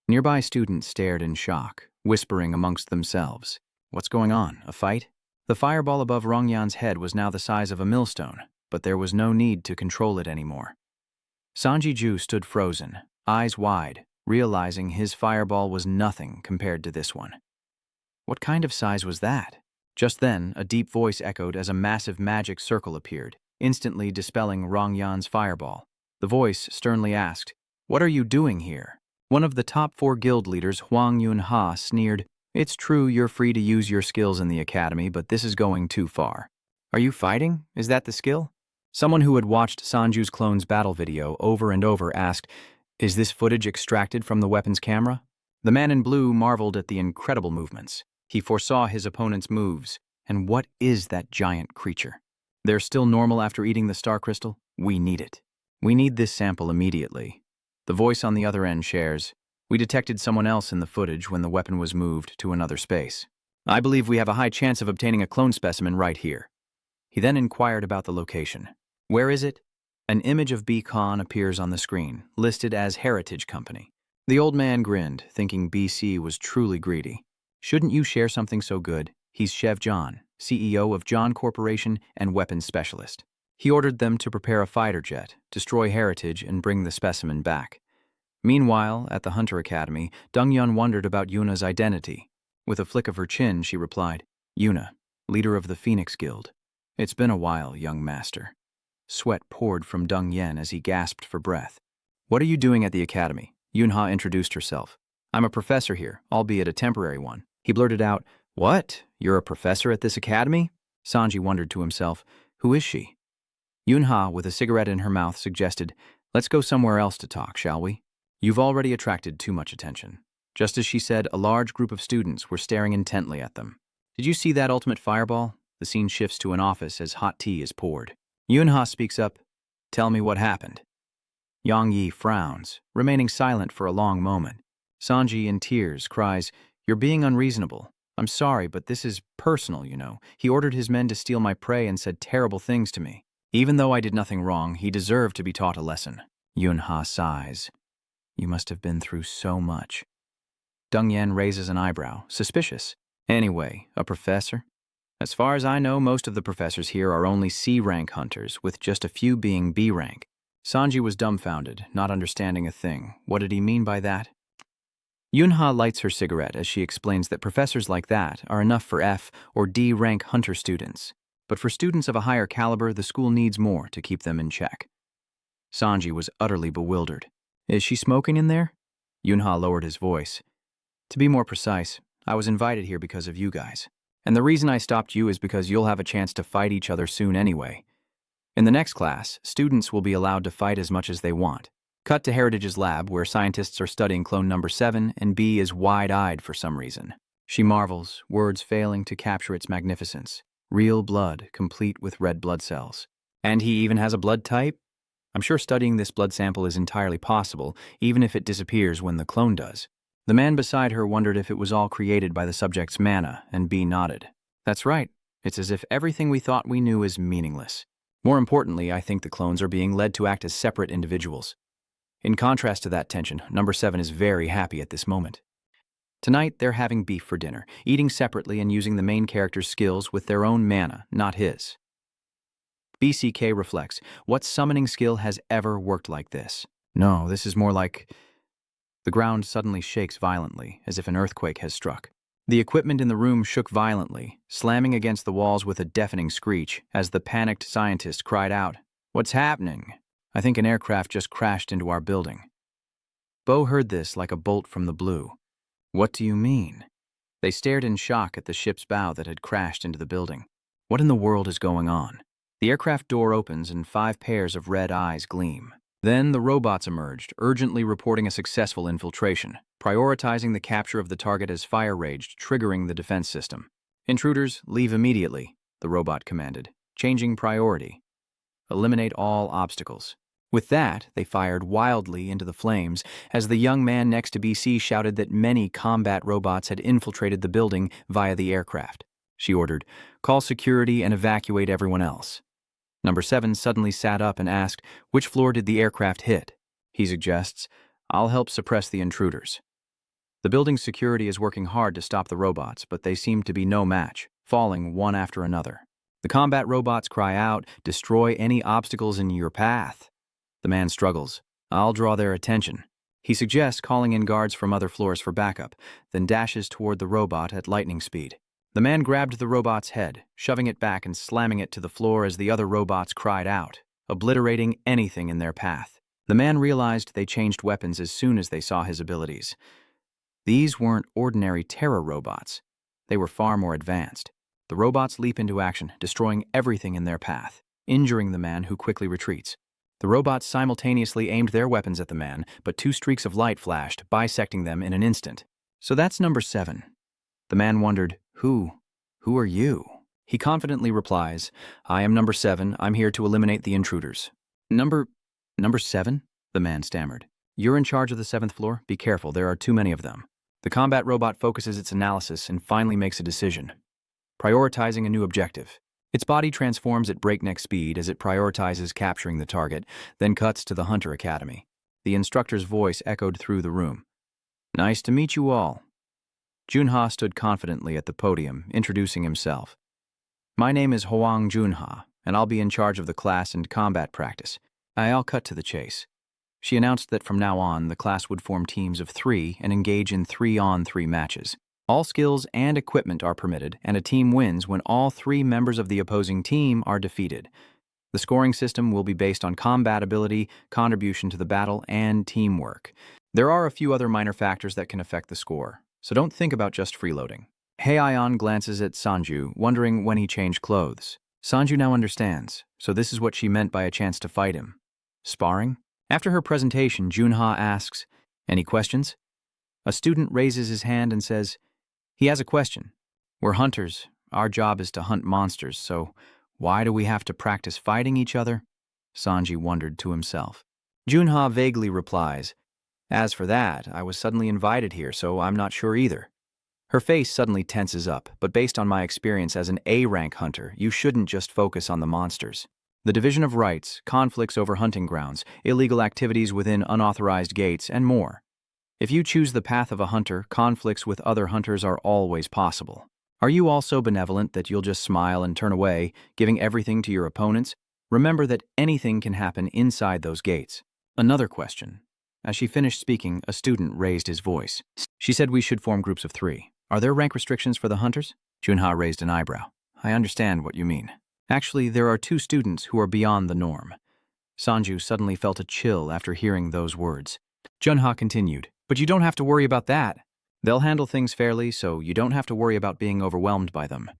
Nearby students stared in shock, whispering amongst themselves. What's going on, a fight? The fireball above Rong Yan's head was now the size of a millstone, but there was no need to control it anymore. Sanji stood frozen, eyes wide, realizing his fireball was nothing compared to this one. What kind of size was that? Just then, a deep voice echoed as a massive magic circle appeared, instantly dispelling Rong Yan's fireball. The voice sternly asked, What are you doing here? One of the top 4 guild leaders, Huang Yunha, sneered, It's true you're free to use your skills in the academy, but this is going too far. Are you fighting? Is that the skill? Someone who had watched Sanju's clone's battle video over and over asked, Is this footage extracted from the weapon's camera? The man in blue marveled at the incredible movements. He foresaw his opponent's moves. And what is that giant creature? They're still normal after eating the star crystal? We need it. We need this sample immediately. The voice on the other end shares, We detected someone else in the footage when the weapon was moved to another space. I believe we have a high chance of obtaining a clone specimen right here. He then inquired about the location. Where is it? An image of B-Con appears on the screen, listed as Heritage Company. The old man grinned, thinking BC was truly greedy. Shouldn't you share something so good? He's Chef John, CEO of John Corporation and weapons specialist. He ordered them to prepare a fighter jet, destroy Heritage, and bring the specimen back. Meanwhile, at the Hunter Academy, Dong-Yun wondered about Yuna's identity. With a flick of her chin, she replied, Yuna, leader of the Phoenix Guild. It's been a while, young master. Sweat poured from Dong-Yen as he gasped for breath. What are you doing at the academy? Yunha introduced herself. I'm a professor here, albeit a temporary one. He blurted out, What? You're a professor at this academy? Sanji wondered to himself, Who is she? Yunha, with a cigarette in her mouth, suggested, Let's go somewhere else to talk, shall we? You've already attracted too much attention. Just as she said, a large group of students were staring intently at them. Did you see that ultimate fireball? The scene shifts to an office as hot tea is poured. Yunha speaks up, Tell me what happened. Yang Yi frowns, remaining silent for a long moment. Sanji, in tears, cries, You're being unreasonable. I'm sorry, but this is personal, you know. He ordered his men to steal my prey and said terrible things to me. Even though I did nothing wrong, he deserved to be taught a lesson. Yunha sighs. You must have been through so much. Dong-Yen raises an eyebrow, suspicious. Anyway, a professor? As far as I know, most of the professors here are only C-rank hunters, with just a few being B-rank. Sanji was dumbfounded, not understanding a thing. What did he mean by that? Yunha lights her cigarette as she explains that professors like that are enough for F or D-rank hunter students. But for students of a higher caliber, the school needs more to keep them in check. Sanji was utterly bewildered. Is she smoking in there? Yunha lowered his voice. To be more precise, I was invited here because of you guys. And the reason I stopped you is because you'll have a chance to fight each other soon anyway. In the next class, students will be allowed to fight as much as they want. Cut to Heritage's lab, where scientists are studying clone number 7, and B is wide-eyed for some reason. She marvels, words failing to capture its magnificence. Real blood, complete with red blood cells. And he even has a blood type? I'm sure studying this blood sample is entirely possible, even if it disappears when the clone does. The man beside her wondered if it was all created by the subject's mana, and B nodded. That's right. It's as if everything we thought we knew is meaningless. More importantly, I think the clones are being led to act as separate individuals. In contrast to that tension, number 7 is very happy at this moment. Tonight, they're having beef for dinner, eating separately and using the main character's skills with their own mana, not his. BCK reflects, what summoning skill has ever worked like this? No, this is more like... The ground suddenly shakes violently, as if an earthquake has struck. The equipment in the room shook violently, slamming against the walls with a deafening screech, as the panicked scientist cried out, What's happening? I think an aircraft just crashed into our building. Bo heard this like a bolt from the blue. What do you mean? They stared in shock at the ship's bow that had crashed into the building. What in the world is going on? The aircraft door opens and 5 pairs of red eyes gleam. Then the robots emerged, urgently reporting a successful infiltration, prioritizing the capture of the target as fire raged, triggering the defense system. Intruders, leave immediately, the robot commanded, changing priority. Eliminate all obstacles. With that, they fired wildly into the flames as the young man next to BC shouted that many combat robots had infiltrated the building via the aircraft. She ordered, Call security and evacuate everyone else. Number 7 suddenly sat up and asked, Which floor did the aircraft hit? He suggests, I'll help suppress the intruders. The building's security is working hard to stop the robots, but they seem to be no match, falling one after another. The combat robots cry out, Destroy any obstacles in your path. The man struggles. I'll draw their attention. He suggests calling in guards from other floors for backup, then dashes toward the robot at lightning speed. The man grabbed the robot's head, shoving it back and slamming it to the floor as the other robots cried out, obliterating anything in their path. The man realized they changed weapons as soon as they saw his abilities. These weren't ordinary terror robots. They were far more advanced. The robots leap into action, destroying everything in their path, injuring the man who quickly retreats. The robots simultaneously aimed their weapons at the man, but 2 streaks of light flashed, bisecting them in an instant. So that's number 7. The man wondered, Who are you? He confidently replies, I am number 7. I'm here to eliminate the intruders. Number 7? The man stammered. You're in charge of the 7th floor? Be careful, there are too many of them. The combat robot focuses its analysis and finally makes a decision. Prioritizing a new objective. Its body transforms at breakneck speed as it prioritizes capturing the target, then cuts to the Hunter Academy. The instructor's voice echoed through the room. "Nice to meet you all." Junha stood confidently at the podium, introducing himself. "My name is Hoang Junha, and I'll be in charge of the class and combat practice." I'll cut to the chase. She announced that from now on, the class would form teams of 3 and engage in 3-on-3 matches. All skills and equipment are permitted, and a team wins when all 3 members of the opposing team are defeated. The scoring system will be based on combat ability, contribution to the battle, and teamwork. There are a few other minor factors that can affect the score, so don't think about just freeloading. Heian glances at Sanju, wondering when he changed clothes. Sanju now understands, so this is what she meant by a chance to fight him. Sparring? After her presentation, Junha asks, "Any questions?" A student raises his hand and says, "He has a question. We're hunters. Our job is to hunt monsters, so why do we have to practice fighting each other?" Sanji wondered to himself. Junha vaguely replies, "As for that, I was suddenly invited here, so I'm not sure either." Her face suddenly tenses up, but based on my experience as an A-rank hunter, you shouldn't just focus on the monsters. The division of rights, conflicts over hunting grounds, illegal activities within unauthorized gates, and more. If you choose the path of a hunter, conflicts with other hunters are always possible. Are you all so benevolent that you'll just smile and turn away, giving everything to your opponents? Remember that anything can happen inside those gates. Another question. As she finished speaking, a student raised his voice. She said we should form groups of 3. Are there rank restrictions for the hunters? Junha raised an eyebrow. I understand what you mean. Actually, there are 2 students who are beyond the norm. Sanju suddenly felt a chill after hearing those words. Junha continued, "But you don't have to worry about that. They'll handle things fairly, so you don't have to worry about being overwhelmed by them."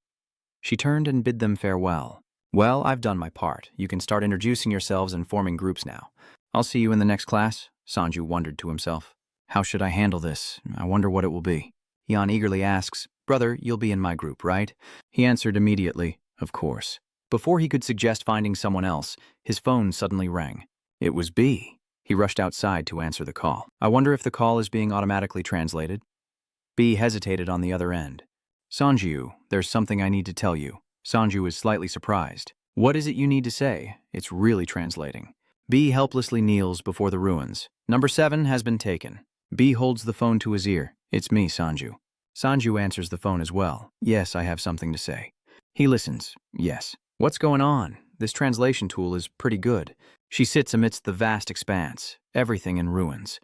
She turned and bid them farewell. "Well, I've done my part. You can start introducing yourselves and forming groups now. I'll see you in the next class," Sanju wondered to himself. "How should I handle this? I wonder what it will be." Yan eagerly asks, "Brother, you'll be in my group, right?" He answered immediately, "Of course." Before he could suggest finding someone else, his phone suddenly rang. It was B. He rushed outside to answer the call. I wonder if the call is being automatically translated. B hesitated on the other end. "Sanju, there's something I need to tell you." Sanju is slightly surprised. "What is it you need to say?" It's really translating. B helplessly kneels before the ruins. "Number 7 has been taken." B holds the phone to his ear. "It's me, Sanju." Sanju answers the phone as well. "Yes, I have something to say." He listens. "Yes. What's going on? This translation tool is pretty good." She sits amidst the vast expanse, everything in ruins.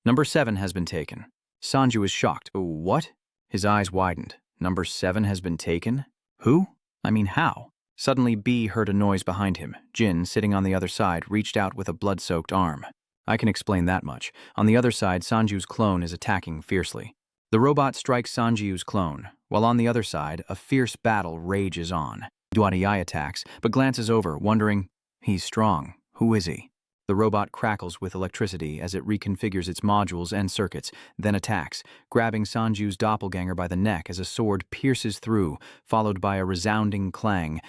"Number 7 has been taken." Sanju is shocked. "What?" His eyes widened. "Number 7 has been taken? Who? I mean, how?" Suddenly, B heard a noise behind him. Jin, sitting on the other side, reached out with a blood-soaked arm. I can explain that much. On the other side, Sanju's clone is attacking fiercely. The robot strikes Sanju's clone, while on the other side, a fierce battle rages on. Duaniyai attacks, but glances over, wondering, "He's strong. Who is he?" The robot crackles with electricity as it reconfigures its modules and circuits, then attacks, grabbing Sanju's doppelganger by the neck as a sword pierces through, followed by a resounding clang,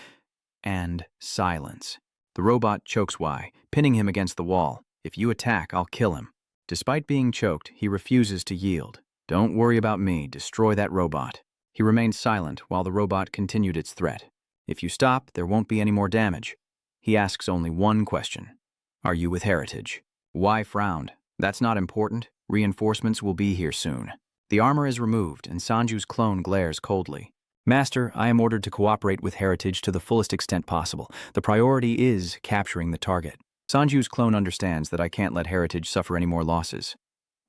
and silence. The robot chokes Y, pinning him against the wall. "If you attack, I'll kill him." Despite being choked, he refuses to yield. "Don't worry about me. Destroy that robot." He remained silent while the robot continued its threat. "If you stop, there won't be any more damage." He asks only one question. "Are you with Heritage?" Y frowned. "That's not important. Reinforcements will be here soon." The armor is removed, and Sanju's clone glares coldly. "Master, I am ordered to cooperate with Heritage to the fullest extent possible. The priority is capturing the target." Sanju's clone understands that I can't let Heritage suffer any more losses.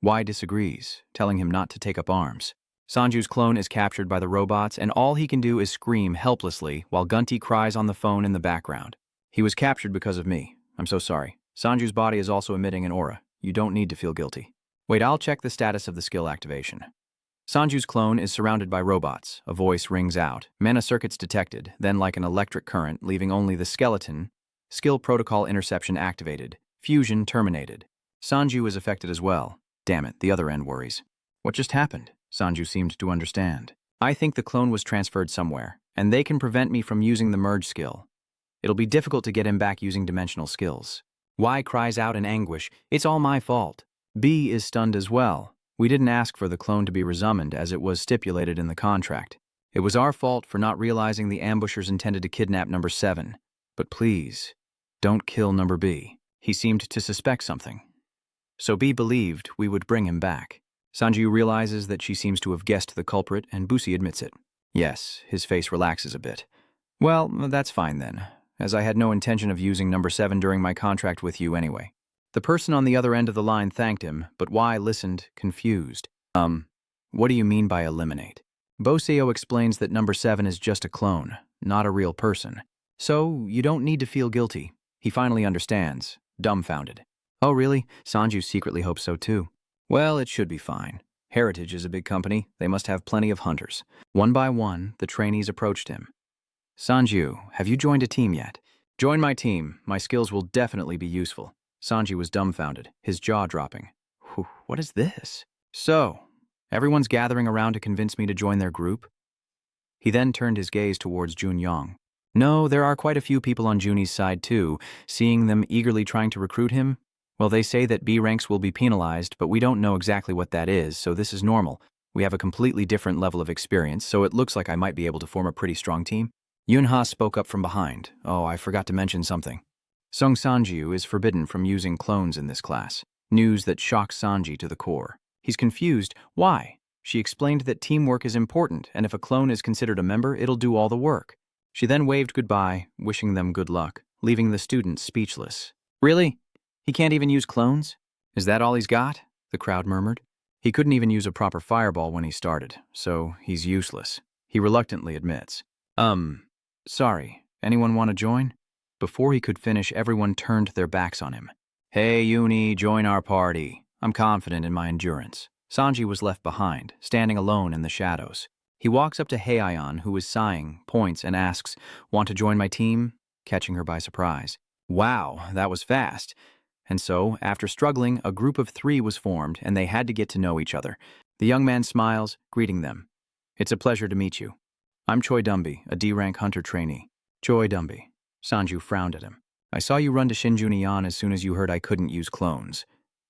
Y disagrees, telling him not to take up arms. Sanju's clone is captured by the robots, and all he can do is scream helplessly while Gunty cries on the phone in the background. "He was captured because of me. I'm so sorry. Sanju's body is also emitting an aura. You don't need to feel guilty. Wait, I'll check the status of the skill activation." Sanju's clone is surrounded by robots. A voice rings out. Mana circuits detected, then like an electric current, leaving only the skeleton. Skill protocol interception activated. Fusion terminated. Sanju is affected as well. Damn it, the other end worries. What just happened? Sanju seemed to understand. "I think the clone was transferred somewhere, and they can prevent me from using the merge skill. It'll be difficult to get him back using dimensional skills." Y cries out in anguish, "It's all my fault." B is stunned as well. "We didn't ask for the clone to be resummoned as it was stipulated in the contract. It was our fault for not realizing the ambushers intended to kidnap number 7. But please, don't kill number B. He seemed to suspect something. So B believed we would bring him back. Sanju realizes that she seems to have guessed the culprit, and Busi admits it. Yes, his face relaxes a bit. Well, that's fine then, as I had no intention of using number 7 during my contract with you anyway. The person on the other end of the line thanked him, but Y listened, confused. What do you mean by eliminate? Boseo explains that number 7 is just a clone, not a real person. So, you don't need to feel guilty. He finally understands, dumbfounded. Oh really? Sanju secretly hopes so too. Well, it should be fine. Heritage is a big company. They must have plenty of hunters. One by one, the trainees approached him. Sanju, have you joined a team yet? Join my team. My skills will definitely be useful. Sanju was dumbfounded, his jaw dropping. What is this? So, everyone's gathering around to convince me to join their group? He then turned his gaze towards Junyong. No, there are quite a few people on Junie's side too, seeing them eagerly trying to recruit him. Well, they say that B ranks will be penalized, but we don't know exactly what that is, so this is normal. We have a completely different level of experience, so it looks like I might be able to form a pretty strong team. Yunha spoke up from behind. Oh, I forgot to mention something. Sung Sanju is forbidden from using clones in this class. News that shocks Sanji to the core. He's confused. Why? She explained that teamwork is important, and if a clone is considered a member, it'll do all the work. She then waved goodbye, wishing them good luck, leaving the students speechless. Really? He can't even use clones? Is that all he's got? The crowd murmured. He couldn't even use a proper fireball when he started, so he's useless. He reluctantly admits. Sorry, anyone want to join? Before he could finish, everyone turned their backs on him. Hey, Uni, join our party. I'm confident in my endurance. Sanji was left behind, standing alone in the shadows. He walks up to Heian, who is sighing, points, and asks, Want to join my team? Catching her by surprise. Wow, that was fast. And so, after struggling, a group of 3 was formed, and they had to get to know each other. The young man smiles, greeting them. It's a pleasure to meet you. I'm Choi Dumby, a D-rank hunter trainee. Choi Dumby. Sanju frowned at him. I saw you run to Shinjunian as soon as you heard I couldn't use clones.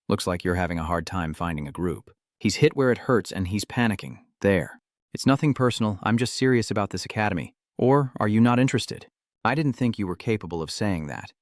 Looks like you're having a hard time finding a group. He's hit where it hurts and he's panicking. There. It's nothing personal, I'm just serious about this academy. Or are you not interested? I didn't think you were capable of saying that.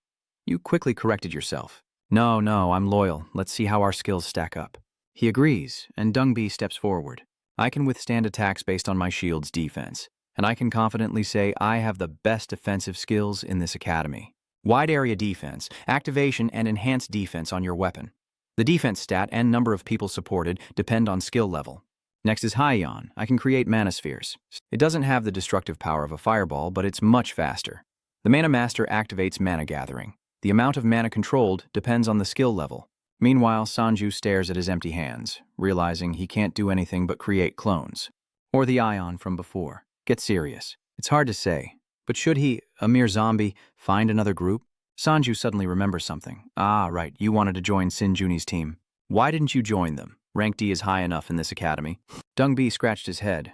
You quickly corrected yourself. No, I'm loyal. Let's see how our skills stack up. He agrees, and Dungbi steps forward. I can withstand attacks based on my shield's defense, and I can confidently say I have the best defensive skills in this academy. Wide area defense, activation, and enhanced defense on your weapon. The defense stat and number of people supported depend on skill level. Next is Haiyan. I can create mana spheres. It doesn't have the destructive power of a fireball, but it's much faster. The Mana Master activates mana gathering. The amount of mana controlled depends on the skill level. Meanwhile, Sanju stares at his empty hands, realizing he can't do anything but create clones. Or the Ion from before. Get serious. It's hard to say, but should he, a mere zombie, find another group? Sanju suddenly remembers something. Ah, right, you wanted to join Sinjuni's team. Why didn't you join them? Rank D is high enough in this academy. Dungbi scratched his head.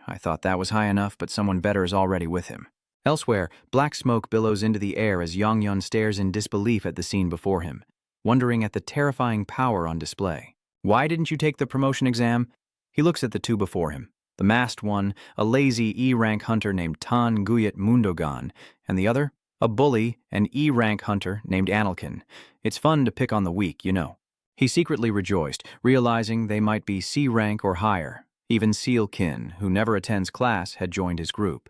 I thought that was high enough, but someone better is already with him. Elsewhere, black smoke billows into the air as Yongyun stares in disbelief at the scene before him, wondering at the terrifying power on display. Why didn't you take the promotion exam? He looks at the 2 before him. The masked one, a lazy E-rank hunter named Tan Guyet Mundogan, and the other, a bully, an E-rank hunter named Analkin. It's fun to pick on the weak, you know. He secretly rejoiced, realizing they might be C rank or higher. Even Seal Kin, who never attends class, had joined his group.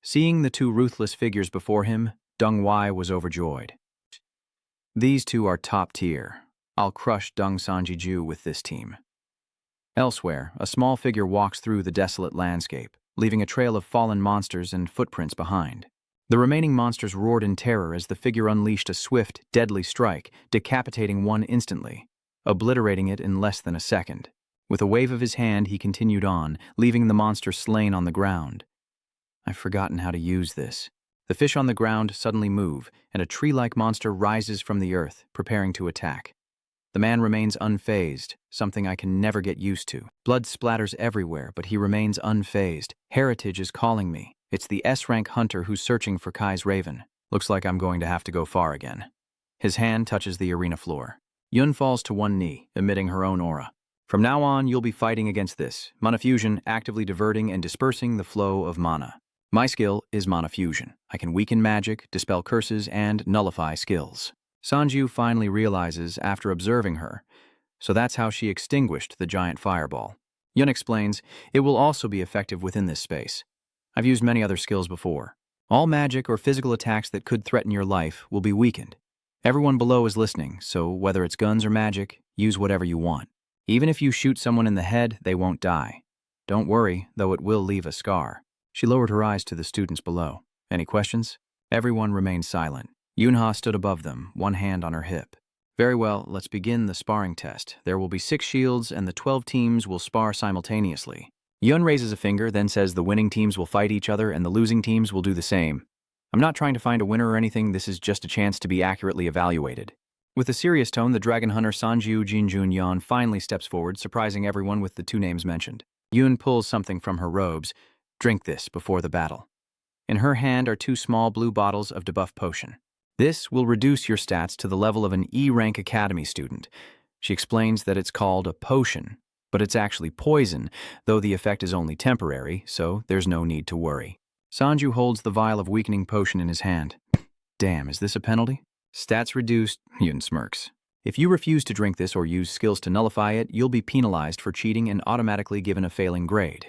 Seeing the 2 ruthless figures before him, Deng Wai was overjoyed. These 2 are top tier. I'll crush Deng Sanjiju with this team. Elsewhere, a small figure walks through the desolate landscape, leaving a trail of fallen monsters and footprints behind. The remaining monsters roared in terror as the figure unleashed a swift, deadly strike, decapitating one instantly, obliterating it in less than a second. With a wave of his hand, he continued on, leaving the monster slain on the ground. I've forgotten how to use this. The fish on the ground suddenly move, and a tree-like monster rises from the earth, preparing to attack. The man remains unfazed, something I can never get used to. Blood splatters everywhere, but he remains unfazed. Heritage is calling me. It's the S-rank hunter who's searching for Kai's raven. Looks like I'm going to have to go far again. His hand touches the arena floor. Yun falls to one knee, emitting her own aura. From now on, you'll be fighting against this. Mana fusion, actively diverting and dispersing the flow of mana. My skill is mana fusion. I can weaken magic, dispel curses, and nullify skills. Sanju finally realizes after observing her. So that's how she extinguished the giant fireball. Yun explains, it will also be effective within this space. I've used many other skills before. All magic or physical attacks that could threaten your life will be weakened. Everyone below is listening, so whether it's guns or magic, use whatever you want. Even if you shoot someone in the head, they won't die. Don't worry, though it will leave a scar. She lowered her eyes to the students below. Any questions? Everyone remained silent. Yunha stood above them, one hand on her hip. Very well, let's begin the sparring test. There will be 6 shields, and the 12 teams will spar simultaneously. Yun raises a finger, then says the winning teams will fight each other and the losing teams will do the same. I'm not trying to find a winner or anything, this is just a chance to be accurately evaluated. With a serious tone, the dragon hunter Sanju Jinjun Yun finally steps forward, surprising everyone with the 2 names mentioned. Yun pulls something from her robes. Drink this before the battle. In her hand are 2 small blue bottles of debuff potion. This will reduce your stats to the level of an E-rank academy student. She explains that it's called a potion, but it's actually poison, though the effect is only temporary, so there's no need to worry. Sanju holds the vial of weakening potion in his hand. Damn, is this a penalty? Stats reduced, Yun smirks. If you refuse to drink this or use skills to nullify it, you'll be penalized for cheating and automatically given a failing grade.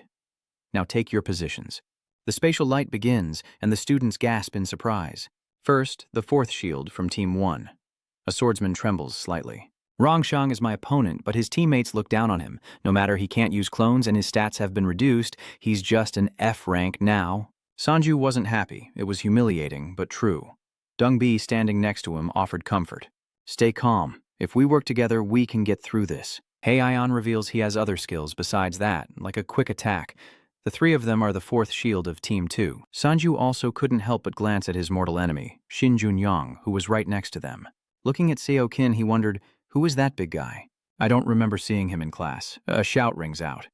Now take your positions. The spatial light begins, and the students gasp in surprise. First, the 4th shield from Team 1. A swordsman trembles slightly. Rongshang is my opponent, but his teammates look down on him. No matter he can't use clones and his stats have been reduced, he's just an F rank now. Sanju wasn't happy. It was humiliating, but true. Dung Bi, standing next to him, offered comfort. Stay calm. If we work together, we can get through this. Hei Ion reveals he has other skills besides that, like a quick attack. The 3 of them are the 4th shield of Team 2. Sanju also couldn't help but glance at his mortal enemy, Shin Junyang, who was right next to them. Looking at Seo Kin, he wondered, who is that big guy? I don't remember seeing him in class. A shout rings out.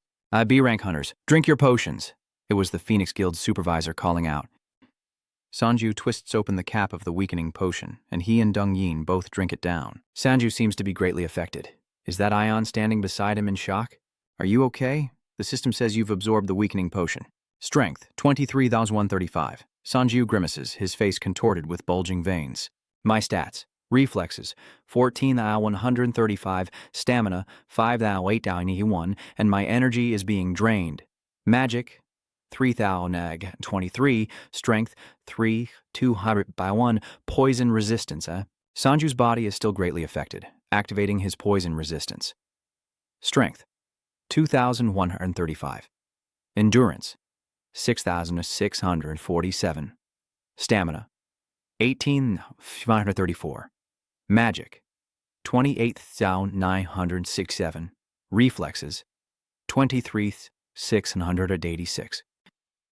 B-rank hunters, drink your potions. It was the Phoenix Guild's supervisor calling out. Sanju twists open the cap of the weakening potion, and he and Dung Yin both drink it down. Sanju seems to be greatly affected. Is that Ion standing beside him in shock? Are you okay? The system says you've absorbed the weakening potion. Strength, 23,135. Sanju grimaces, his face contorted with bulging veins. My stats. Reflexes, 14,135. Stamina, 5,891. And my energy is being drained. Magic, 3,023. Strength, 3,200 by 1. Poison resistance, Sanju's body is still greatly affected, activating his poison resistance. Strength, 2,135. Endurance, 6,647. Stamina, 18,534. Magic, 28,967. Reflexes, 23,686.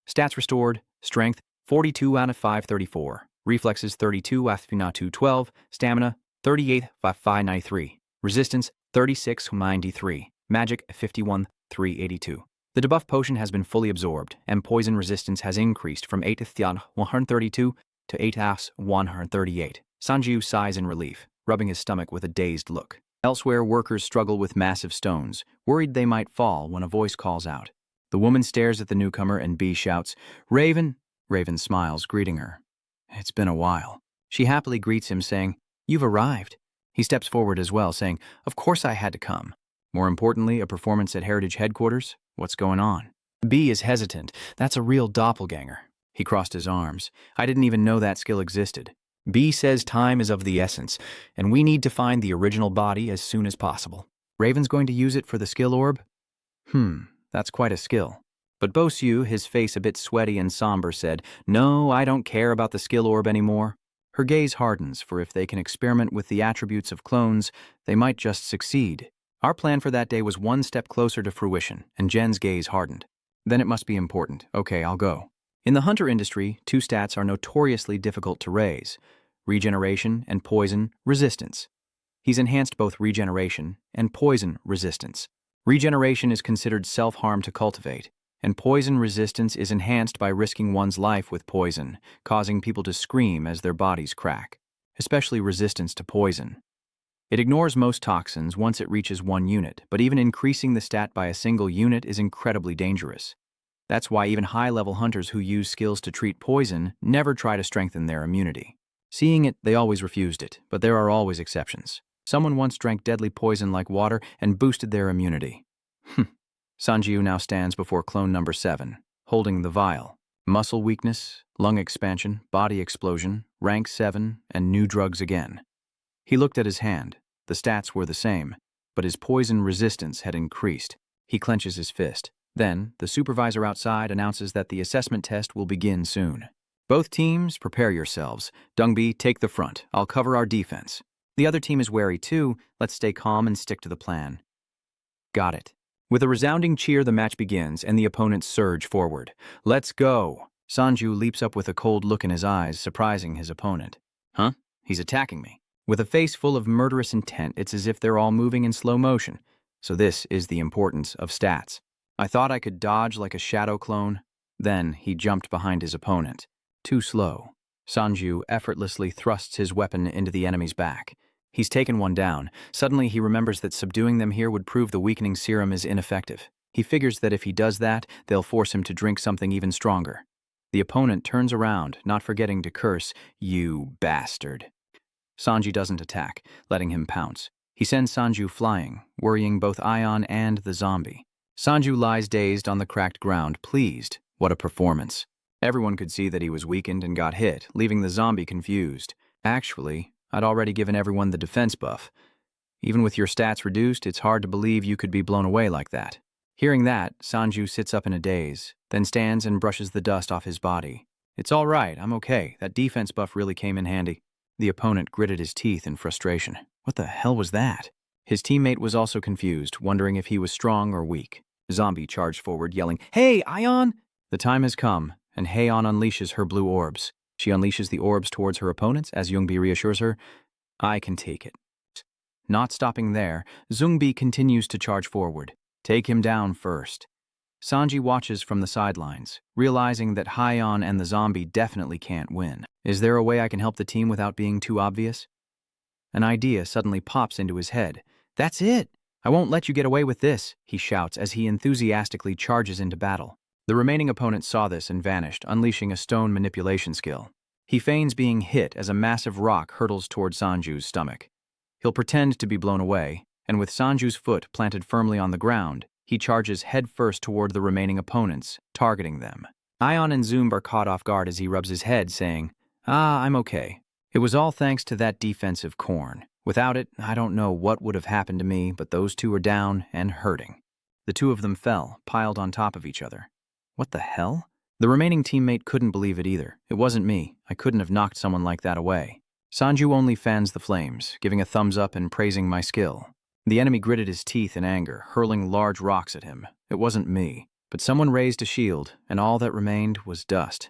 Stats restored. Strength, 42 out of 534. Reflexes, 32 out of 212. Stamina, 38 out of 593. Resistance, 3693. Magic, 51,382. The debuff potion has been fully absorbed, and poison resistance has increased from 8,132 to 8,138. Sanju sighs in relief, rubbing his stomach with a dazed look. Elsewhere, workers struggle with massive stones, worried they might fall when a voice calls out. The woman stares at the newcomer and B shouts, Raven! Raven smiles, greeting her. It's been a while. She happily greets him, saying, You've arrived. He steps forward as well, saying, Of course I had to come. More importantly, a performance at Heritage Headquarters? What's going on? B is hesitant. That's a real doppelganger. He crossed his arms. I didn't even know that skill existed. B says time is of the essence, and we need to find the original body as soon as possible. Raven's going to use it for the skill orb? That's quite a skill. But Bosu, his face a bit sweaty and somber, said, No, I don't care about the skill orb anymore. Her gaze hardens, for if they can experiment with the attributes of clones, they might just succeed. Our plan for that day was one step closer to fruition, and Jen's gaze hardened. Then it must be important. Okay, I'll go. In the hunter industry, 2 stats are notoriously difficult to raise: regeneration and poison resistance. He's enhanced both regeneration and poison resistance. Regeneration is considered self-harm to cultivate, and poison resistance is enhanced by risking one's life with poison, causing people to scream as their bodies crack, especially resistance to poison. It ignores most toxins once it reaches 1 unit, but even increasing the stat by a single unit is incredibly dangerous. That's why even high-level hunters who use skills to treat poison never try to strengthen their immunity. Seeing it, they always refused it, but there are always exceptions. Someone once drank deadly poison like water and boosted their immunity. Sanjiu now stands before clone number 7, holding the vial. Muscle weakness, lung expansion, body explosion, rank 7, and new drugs again. He looked at his hand. The stats were the same, but his poison resistance had increased. He clenches his fist. Then, the supervisor outside announces that the assessment test will begin soon. Both teams, prepare yourselves. Dungbi, take the front. I'll cover our defense. The other team is wary too. Let's stay calm and stick to the plan. Got it. With a resounding cheer, the match begins, and the opponents surge forward. Let's go! Sanju leaps up with a cold look in his eyes, surprising his opponent. Huh? He's attacking me. With a face full of murderous intent, it's as if they're all moving in slow motion. So this is the importance of stats. I thought I could dodge like a shadow clone. Then he jumped behind his opponent. Too slow. Sanju effortlessly thrusts his weapon into the enemy's back. He's taken one down. Suddenly he remembers that subduing them here would prove the weakening serum is ineffective. He figures that if he does that, they'll force him to drink something even stronger. The opponent turns around, not forgetting to curse, "You bastard." Sanji doesn't attack, letting him pounce. He sends Sanju flying, worrying both Ion and the zombie. Sanju lies dazed on the cracked ground, pleased. What a performance. Everyone could see that he was weakened and got hit, leaving the zombie confused. Actually, I'd already given everyone the defense buff. Even with your stats reduced, it's hard to believe you could be blown away like that. Hearing that, Sanju sits up in a daze, then stands and brushes the dust off his body. It's all right, I'm okay. That defense buff really came in handy. The opponent gritted his teeth in frustration. What the hell was that? His teammate was also confused, wondering if he was strong or weak. Zombie charged forward, yelling, "Hey, Ion!" The time has come, and Heion unleashes her blue orbs. She unleashes the orbs towards her opponents as Youngbi reassures her, "I can take it." Not stopping there, Zungbi continues to charge forward. Take him down first. Sanji watches from the sidelines, realizing that Heion and the zombie definitely can't win. Is there a way I can help the team without being too obvious? An idea suddenly pops into his head. That's it! I won't let you get away with this, he shouts as he enthusiastically charges into battle. The remaining opponent saw this and vanished, unleashing a stone manipulation skill. He feigns being hit as a massive rock hurtles toward Sanju's stomach. He'll pretend to be blown away, and with Sanju's foot planted firmly on the ground, he charges headfirst toward the remaining opponents, targeting them. Ion and Zoom are caught off guard as he rubs his head, saying, I'm okay. It was all thanks to that defensive corn. Without it, I don't know what would have happened to me, but those two are down and hurting. The two of them fell, piled on top of each other. What the hell? The remaining teammate couldn't believe it either. It wasn't me. I couldn't have knocked someone like that away. Sanju only fans the flames, giving a thumbs up and praising my skill. The enemy gritted his teeth in anger, hurling large rocks at him. It wasn't me, but someone raised a shield, and all that remained was dust.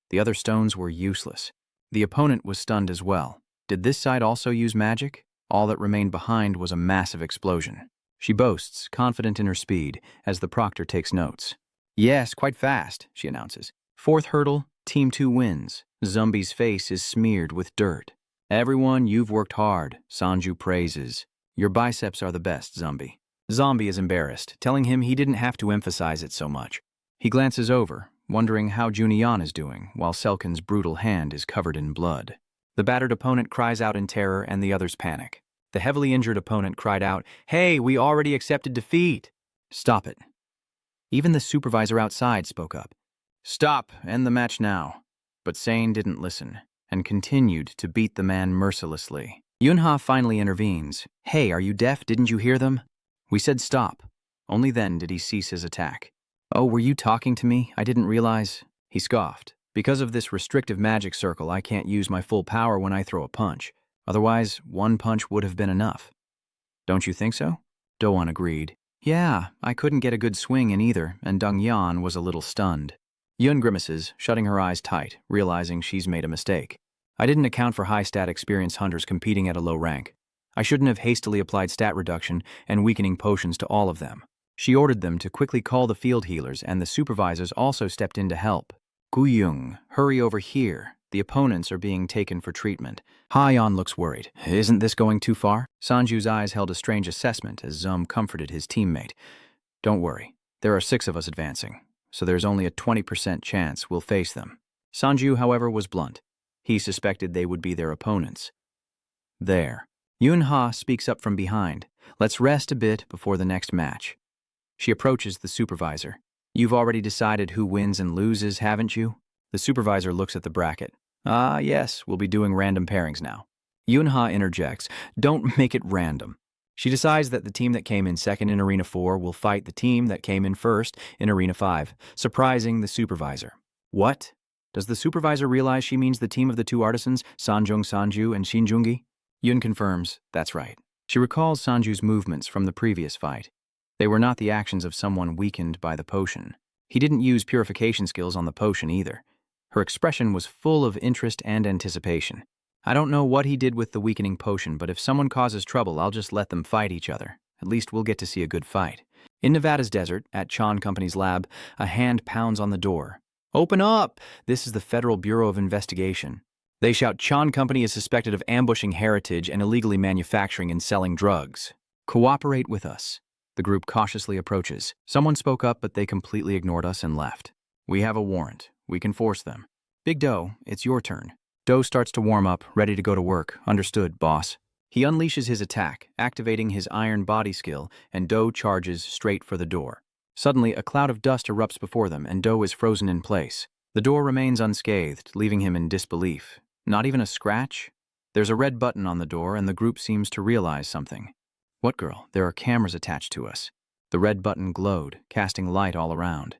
The other stones were useless. The opponent was stunned as well. Did this side also use magic? All that remained behind was a massive explosion. She boasts, confident in her speed, as the proctor takes notes. Yes, quite fast, she announces. 4th hurdle, Team 2 wins. Zumbi's face is smeared with dirt. Everyone, you've worked hard, Sanju praises. Your biceps are the best, Zombie. Zombie is embarrassed, telling him he didn't have to emphasize it so much. He glances over, wondering how Junian is doing, while Selkin's brutal hand is covered in blood. The battered opponent cries out in terror and the others panic. The heavily injured opponent cried out, "Hey, we already accepted defeat!" Stop it. Even the supervisor outside spoke up. Stop, end the match now. But Sane didn't listen, and continued to beat the man mercilessly. Yunha finally intervenes. Hey, are you deaf? Didn't you hear them? We said stop. Only then did he cease his attack. Oh, were you talking to me? I didn't realize. He scoffed. Because of this restrictive magic circle, I can't use my full power when I throw a punch. Otherwise, one punch would have been enough. Don't you think so? Doan agreed. Yeah, I couldn't get a good swing in either, and Dong Yan was a little stunned. Yun grimaces, shutting her eyes tight, realizing she's made a mistake. I didn't account for high-stat experienced hunters competing at a low rank. I shouldn't have hastily applied stat reduction and weakening potions to all of them. She ordered them to quickly call the field healers, and the supervisors also stepped in to help. Guyung, hurry over here. The opponents are being taken for treatment. Ha-yeon looks worried. Isn't this going too far? Sanju's eyes held a strange assessment as Zum comforted his teammate. Don't worry. There are 6 of us advancing, so there's only a 20% chance we'll face them. Sanju, however, was blunt. He suspected they would be their opponents. There. Yun-ha speaks up from behind. Let's rest a bit before the next match. She approaches the supervisor. You've already decided who wins and loses, haven't you? The supervisor looks at the bracket. Ah, yes, we'll be doing random pairings now. Yun-ha interjects. Don't make it random. She decides that the team that came in second in Arena 4 will fight the team that came in first in Arena 5, surprising the supervisor. What? Does the supervisor realize she means the team of the 2 artisans, Sanju and Shinjungi? Yun confirms, that's right. She recalls Sanju's movements from the previous fight. They were not the actions of someone weakened by the potion. He didn't use purification skills on the potion either. Her expression was full of interest and anticipation. I don't know what he did with the weakening potion, but if someone causes trouble, I'll just let them fight each other. At least we'll get to see a good fight. In Nevada's desert, at Chan Company's lab, a hand pounds on the door. Open up! This is the Federal Bureau of Investigation. They shout Chan Company is suspected of ambushing Heritage and illegally manufacturing and selling drugs. Cooperate with us. The group cautiously approaches. Someone spoke up, but they completely ignored us and left. We have a warrant. We can force them. Big Doe, it's your turn. Doe starts to warm up, ready to go to work. Understood, boss. He unleashes his attack, activating his iron body skill, and Doe charges straight for the door. Suddenly, a cloud of dust erupts before them, and Doe is frozen in place. The door remains unscathed, leaving him in disbelief. Not even a scratch? There's a red button on the door, and the group seems to realize something. What girl? There are cameras attached to us. The red button glowed, casting light all around.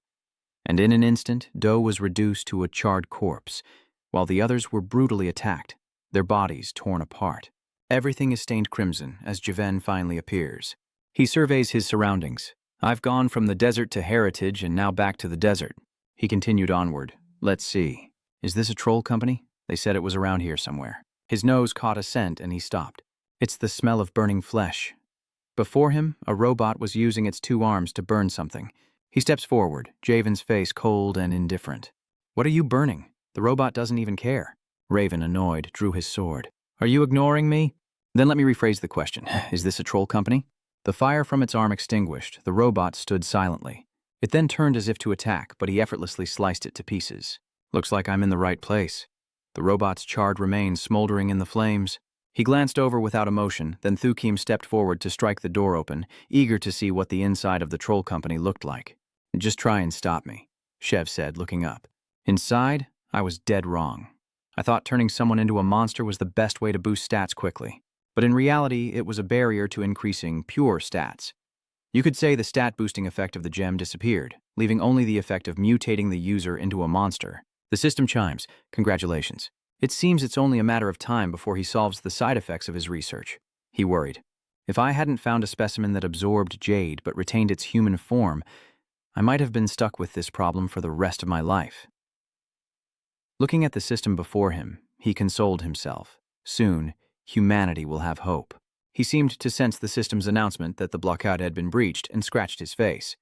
And in an instant, Doe was reduced to a charred corpse, while the others were brutally attacked, their bodies torn apart. Everything is stained crimson as Javen finally appears. He surveys his surroundings. I've gone from the desert to Heritage and now back to the desert. He continued onward. Let's see. Is this a troll company? They said it was around here somewhere. His nose caught a scent and he stopped. It's the smell of burning flesh. Before him, a robot was using its 2 arms to burn something. He steps forward, Javen's face cold and indifferent. What are you burning? The robot doesn't even care. Raven, annoyed, drew his sword. Are you ignoring me? Then let me rephrase the question. Is this a troll company? The fire from its arm extinguished, the robot stood silently. It then turned as if to attack, but he effortlessly sliced it to pieces. Looks like I'm in the right place. The robot's charred remains smoldering in the flames. He glanced over without emotion, then Thukim stepped forward to strike the door open, eager to see what the inside of the troll company looked like. Just try and stop me, Shev said, looking up. Inside, I was dead wrong. I thought turning someone into a monster was the best way to boost stats quickly. But in reality, it was a barrier to increasing pure stats. You could say the stat-boosting effect of the gem disappeared, leaving only the effect of mutating the user into a monster. The system chimes. Congratulations. It seems it's only a matter of time before he solves the side effects of his research. He worried. If I hadn't found a specimen that absorbed jade but retained its human form, I might have been stuck with this problem for the rest of my life. Looking at the system before him, he consoled himself. Soon, humanity will have hope. He seemed to sense the system's announcement that the blockade had been breached and scratched his face.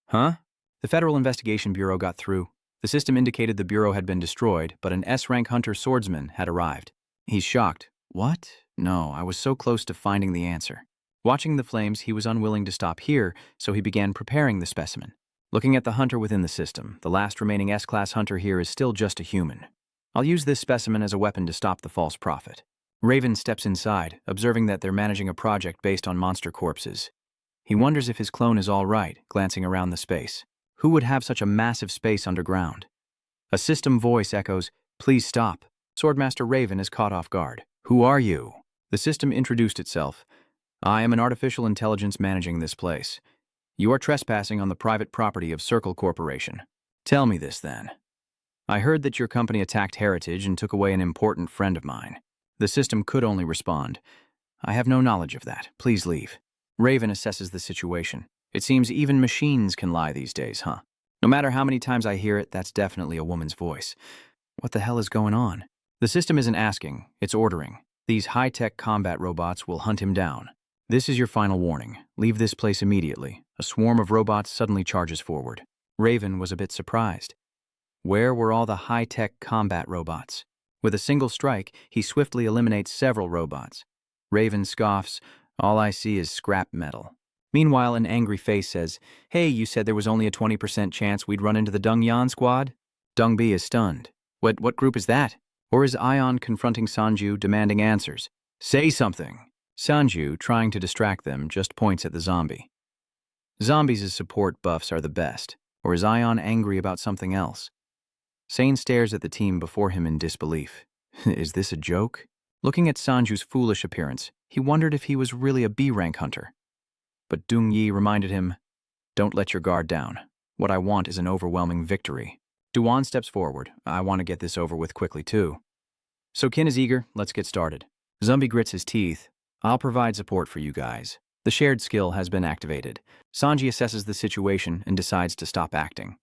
Huh? The Federal Investigation Bureau got through. The system indicated the bureau had been destroyed, but an S-rank hunter swordsman had arrived. He's shocked. What? No, I was so close to finding the answer. Watching the flames, he was unwilling to stop here, so he began preparing the specimen. Looking at the hunter within the system, the last remaining S-class hunter here is still just a human. I'll use this specimen as a weapon to stop the false prophet. Raven steps inside, observing that they're managing a project based on monster corpses. He wonders if his clone is all right, glancing around the space. Who would have such a massive space underground? A system voice echoes, "Please stop." Swordmaster Raven is caught off guard. Who are you? The system introduced itself. I am an artificial intelligence managing this place. You are trespassing on the private property of Circle Corporation. Tell me this, then. I heard that your company attacked Heritage and took away an important friend of mine. The system could only respond. I have no knowledge of that. Please leave. Raven assesses the situation. It seems even machines can lie these days, huh? No matter how many times I hear it, that's definitely a woman's voice. What the hell is going on? The system isn't asking, it's ordering. These high-tech combat robots will hunt him down. This is your final warning. Leave this place immediately. A swarm of robots suddenly charges forward. Raven was a bit surprised. Where were all the high-tech combat robots? With a single strike, he swiftly eliminates several robots. Raven scoffs, "All I see is scrap metal." Meanwhile, an angry face says, "Hey, you said there was only a 20% chance we'd run into the Dung Yan squad?" Dung Bi is stunned. What group is that? Or is Ion confronting Sanju, demanding answers? Say something. Sanju, trying to distract them, just points at the zombie. Zombies' support buffs are the best. Or is Ion angry about something else? Sane stares at the team before him in disbelief. Is this a joke? Looking at Sanju's foolish appearance, he wondered if he was really a B-rank hunter. But Dung Yi reminded him, "Don't let your guard down. What I want is an overwhelming victory." Duan steps forward. "I want to get this over with quickly, too." So Kin is eager. Let's get started. Zombie grits his teeth. "I'll provide support for you guys." The shared skill has been activated. Sanji assesses the situation and decides to stop acting.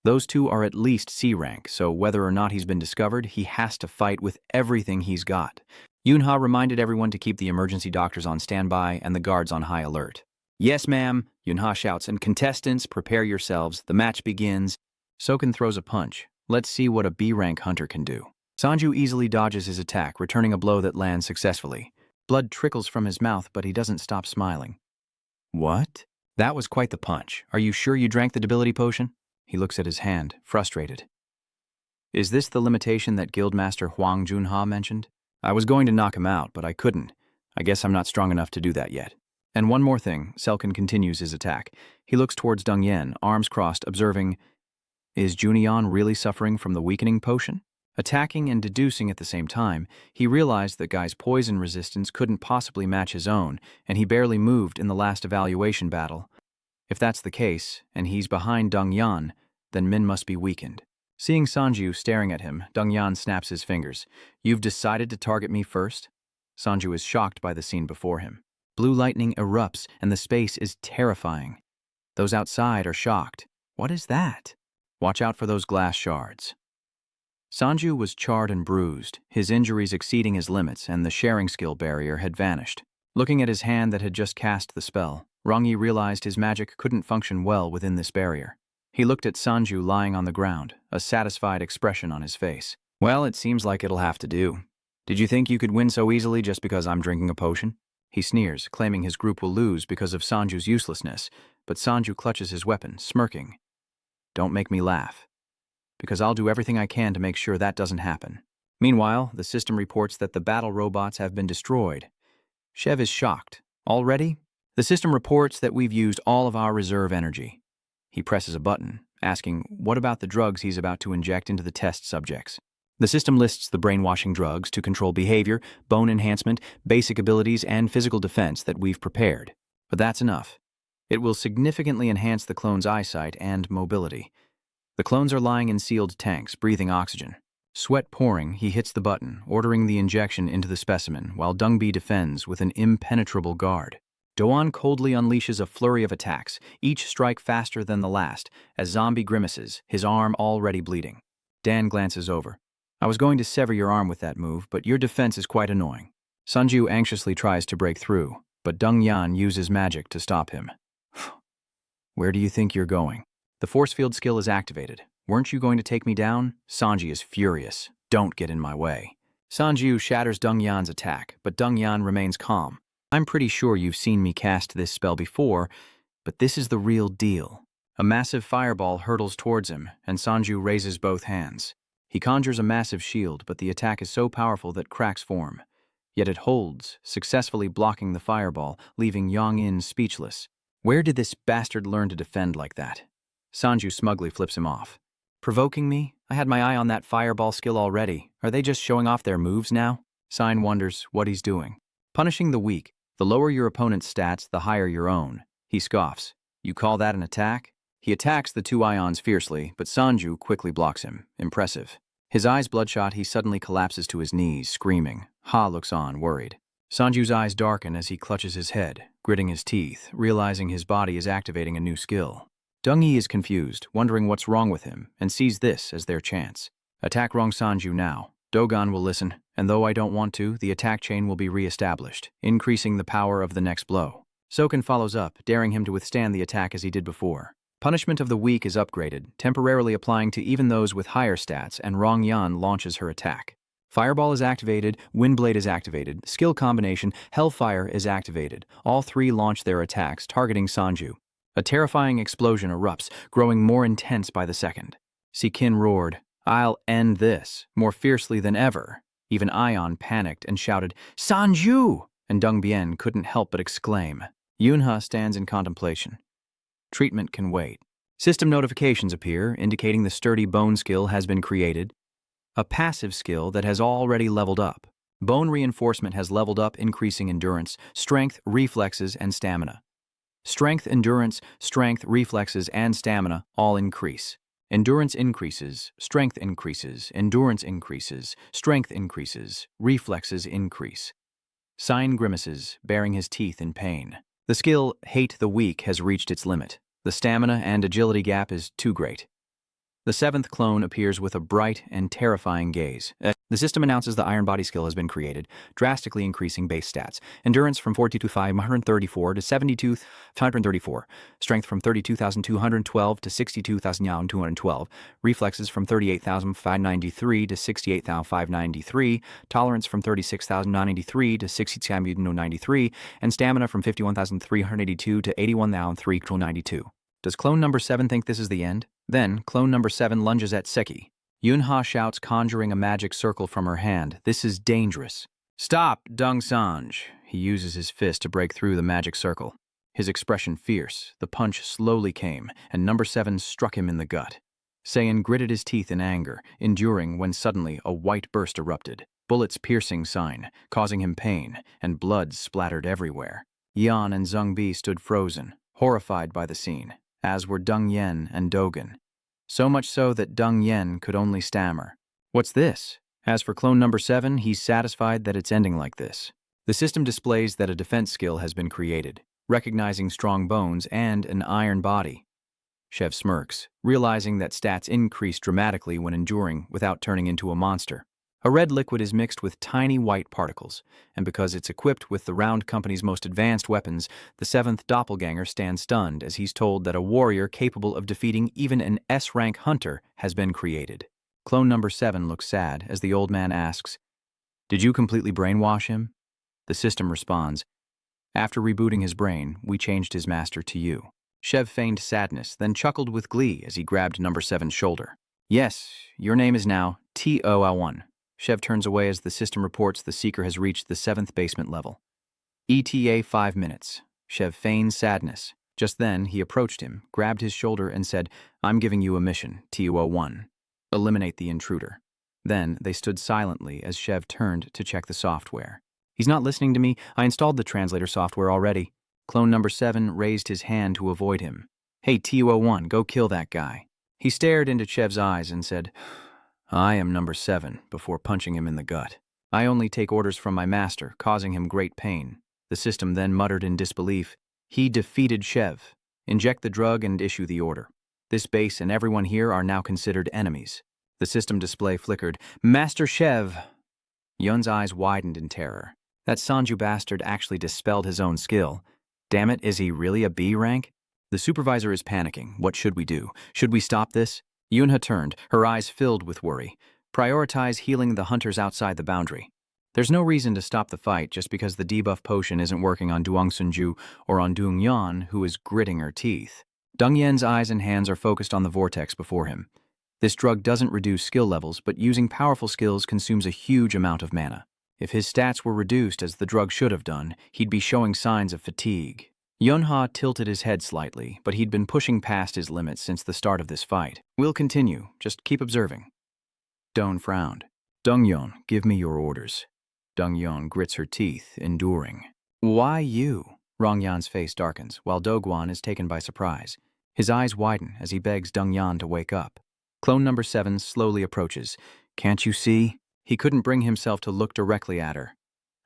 Those two are at least C rank, so whether or not he's been discovered, he has to fight with everything he's got. Yunha reminded everyone to keep the emergency doctors on standby and the guards on high alert. "Yes, ma'am," Yunha shouts, "and contestants, prepare yourselves. The match begins." Soken throws a punch. Let's see what a B-rank hunter can do. Sanju easily dodges his attack, returning a blow that lands successfully. Blood trickles from his mouth, but he doesn't stop smiling. "What? That was quite the punch. Are you sure you drank the debility potion?" He looks at his hand, frustrated. "Is this the limitation that Guildmaster Huang Junha mentioned? I was going to knock him out, but I couldn't. I guess I'm not strong enough to do that yet." And one more thing, Selkin continues his attack. He looks towards Dung Yen, arms crossed, observing, is Junion really suffering from the weakening potion? Attacking and deducing at the same time, he realized that Guy's poison resistance couldn't possibly match his own, and he barely moved in the last evaluation battle. If that's the case, and he's behind Dung Yan, then Min must be weakened. Seeing Sanju staring at him, Dung Yan snaps his fingers. "You've decided to target me first?" Sanju is shocked by the scene before him. Blue lightning erupts, and the space is terrifying. Those outside are shocked. What is that? Watch out for those glass shards. Sanju was charred and bruised, his injuries exceeding his limits, and the sharing skill barrier had vanished. Looking at his hand that had just cast the spell, Rongyi realized his magic couldn't function well within this barrier. He looked at Sanju lying on the ground, a satisfied expression on his face. "Well, it seems like it'll have to do. Did you think you could win so easily just because I'm drinking a potion?" He sneers, claiming his group will lose because of Sanju's uselessness, but Sanju clutches his weapon, smirking. "Don't make me laugh, because I'll do everything I can to make sure that doesn't happen." Meanwhile, the system reports that the battle robots have been destroyed. Shev is shocked. "Already? The system reports that we've used all of our reserve energy." He presses a button, asking what about the drugs he's about to inject into the test subjects. The system lists the brainwashing drugs to control behavior, bone enhancement, basic abilities, and physical defense that we've prepared. But that's enough. It will significantly enhance the clone's eyesight and mobility. The clones are lying in sealed tanks, breathing oxygen. Sweat pouring, he hits the button, ordering the injection into the specimen, while Dung Bi defends with an impenetrable guard. Doan coldly unleashes a flurry of attacks, each strike faster than the last, as Zombie grimaces, his arm already bleeding. Dan glances over. "I was going to sever your arm with that move, but your defense is quite annoying." Sanju anxiously tries to break through, but Dung Yan uses magic to stop him. "Where do you think you're going?" The force field skill is activated. "Weren't you going to take me down?" Sanji is furious. "Don't get in my way." Sanju shatters Dung Yan's attack, but Dung Yan remains calm. "I'm pretty sure you've seen me cast this spell before, but this is the real deal." A massive fireball hurtles towards him, and Sanju raises both hands. He conjures a massive shield, but the attack is so powerful that cracks form. Yet it holds, successfully blocking the fireball, leaving Yang-in speechless. Where did this bastard learn to defend like that? Sanju smugly flips him off. "Provoking me? I had my eye on that fireball skill already. Are they just showing off their moves now?" Sign wonders what he's doing. Punishing the weak. The lower your opponent's stats, the higher your own. He scoffs. "You call that an attack?" He attacks the two ions fiercely, but Sanju quickly blocks him. Impressive. His eyes bloodshot, he suddenly collapses to his knees, screaming. Ha looks on, worried. Sanju's eyes darken as he clutches his head, gritting his teeth, realizing his body is activating a new skill. Dung Yi is confused, wondering what's wrong with him, and sees this as their chance. Attack wrong Sanju now. Dogon will listen, and though I don't want to, the attack chain will be re-established, increasing the power of the next blow. Soken follows up, daring him to withstand the attack as he did before. Punishment of the weak is upgraded, temporarily applying to even those with higher stats, and Rong Yan launches her attack. Fireball is activated, Windblade is activated, skill combination, Hellfire is activated. All three launch their attacks, targeting Sanju. A terrifying explosion erupts, growing more intense by the second. Sikin roared, "I'll end this," more fiercely than ever. Even Ion panicked and shouted, "Sanju!" And Dongbien couldn't help but exclaim. Yunha stands in contemplation. Treatment can wait. System notifications appear, indicating the sturdy bone skill has been created. A passive skill that has already leveled up. Bone reinforcement has leveled up, increasing endurance, strength, reflexes, and stamina. Strength, endurance, strength, reflexes, and stamina all increase. Endurance increases, strength increases, endurance increases, strength increases, reflexes increase. Sign grimaces, baring his teeth in pain. The skill Hate the Weak has reached its limit. The stamina and agility gap is too great. The seventh clone appears with a bright and terrifying gaze. The system announces the Iron Body skill has been created, drastically increasing base stats. Endurance from 42,534 to 72,534. Strength from 32,212 to 62,212. Reflexes from 38,593 to 68,593. Tolerance from 36,993 to 60,093. And stamina from 51,382 to 81,392. Does clone number 7 think this is the end? Then, clone number 7 lunges at Seki. Yunha shouts, conjuring a magic circle from her hand. This is dangerous. Stop, Dung Sanj. He uses his fist to break through the magic circle. His expression fierce. The punch slowly came, and number 7 struck him in the gut. Saiyan gritted his teeth in anger, enduring when suddenly a white burst erupted. Bullets piercing Sign, causing him pain, and blood splattered everywhere. Yan and Zheng Bi stood frozen, horrified by the scene, as were Deng Yen and Dogen. So much so that Deng Yen could only stammer. What's this? As for clone number 7, he's satisfied that it's ending like this. The system displays that a defense skill has been created, recognizing strong bones and an iron body. Shev smirks, realizing that stats increase dramatically when enduring without turning into a monster. A red liquid is mixed with tiny white particles, and because it's equipped with the Round Company's most advanced weapons, the 7th doppelganger stands stunned as he's told that a warrior capable of defeating even an S-rank hunter has been created. Clone number 7 looks sad as the old man asks, "Did you completely brainwash him?" The system responds, "After rebooting his brain, we changed his master to you." Shev feigned sadness, then chuckled with glee as he grabbed number 7's shoulder. "Yes, your name is now TOL1. Shev turns away as the system reports the seeker has reached the 7th basement level. ETA 5 minutes. Shev feigns sadness. Just then, he approached him, grabbed his shoulder, and said, "I'm giving you a mission, TO1. Eliminate the intruder." Then, they stood silently as Shev turned to check the software. "He's not listening to me. I installed the translator software already." Clone number 7 raised his hand to avoid him. "Hey, TO1, go kill that guy." He stared into Shev's eyes and said, "I am number 7," before punching him in the gut. "I only take orders from my master, causing him great pain." The system then muttered in disbelief, "He defeated Shev. Inject the drug and issue the order. This base and everyone here are now considered enemies." The system display flickered, "Master Shev!" Yun's eyes widened in terror. That Sanju bastard actually dispelled his own skill. Damn it, is he really a B rank? The supervisor is panicking. What should we do? Should we stop this? Yunha turned, her eyes filled with worry. Prioritize healing the hunters outside the boundary. There's no reason to stop the fight just because the debuff potion isn't working on Duong Sunju or on Dung Yan, who is gritting her teeth. Deng Yan's eyes and hands are focused on the vortex before him. This drug doesn't reduce skill levels, but using powerful skills consumes a huge amount of mana. If his stats were reduced as the drug should have done, he'd be showing signs of fatigue. Yunha tilted his head slightly, but he'd been pushing past his limits since the start of this fight. "We'll continue. Just keep observing." Doan frowned. "Dongyeon, give me your orders." Dongyeon grits her teeth, enduring. "Why you?" Rongyan's face darkens, while Dogwan is taken by surprise. His eyes widen as he begs Dongyan to wake up. Clone number 7 slowly approaches. "Can't you see?" He couldn't bring himself to look directly at her.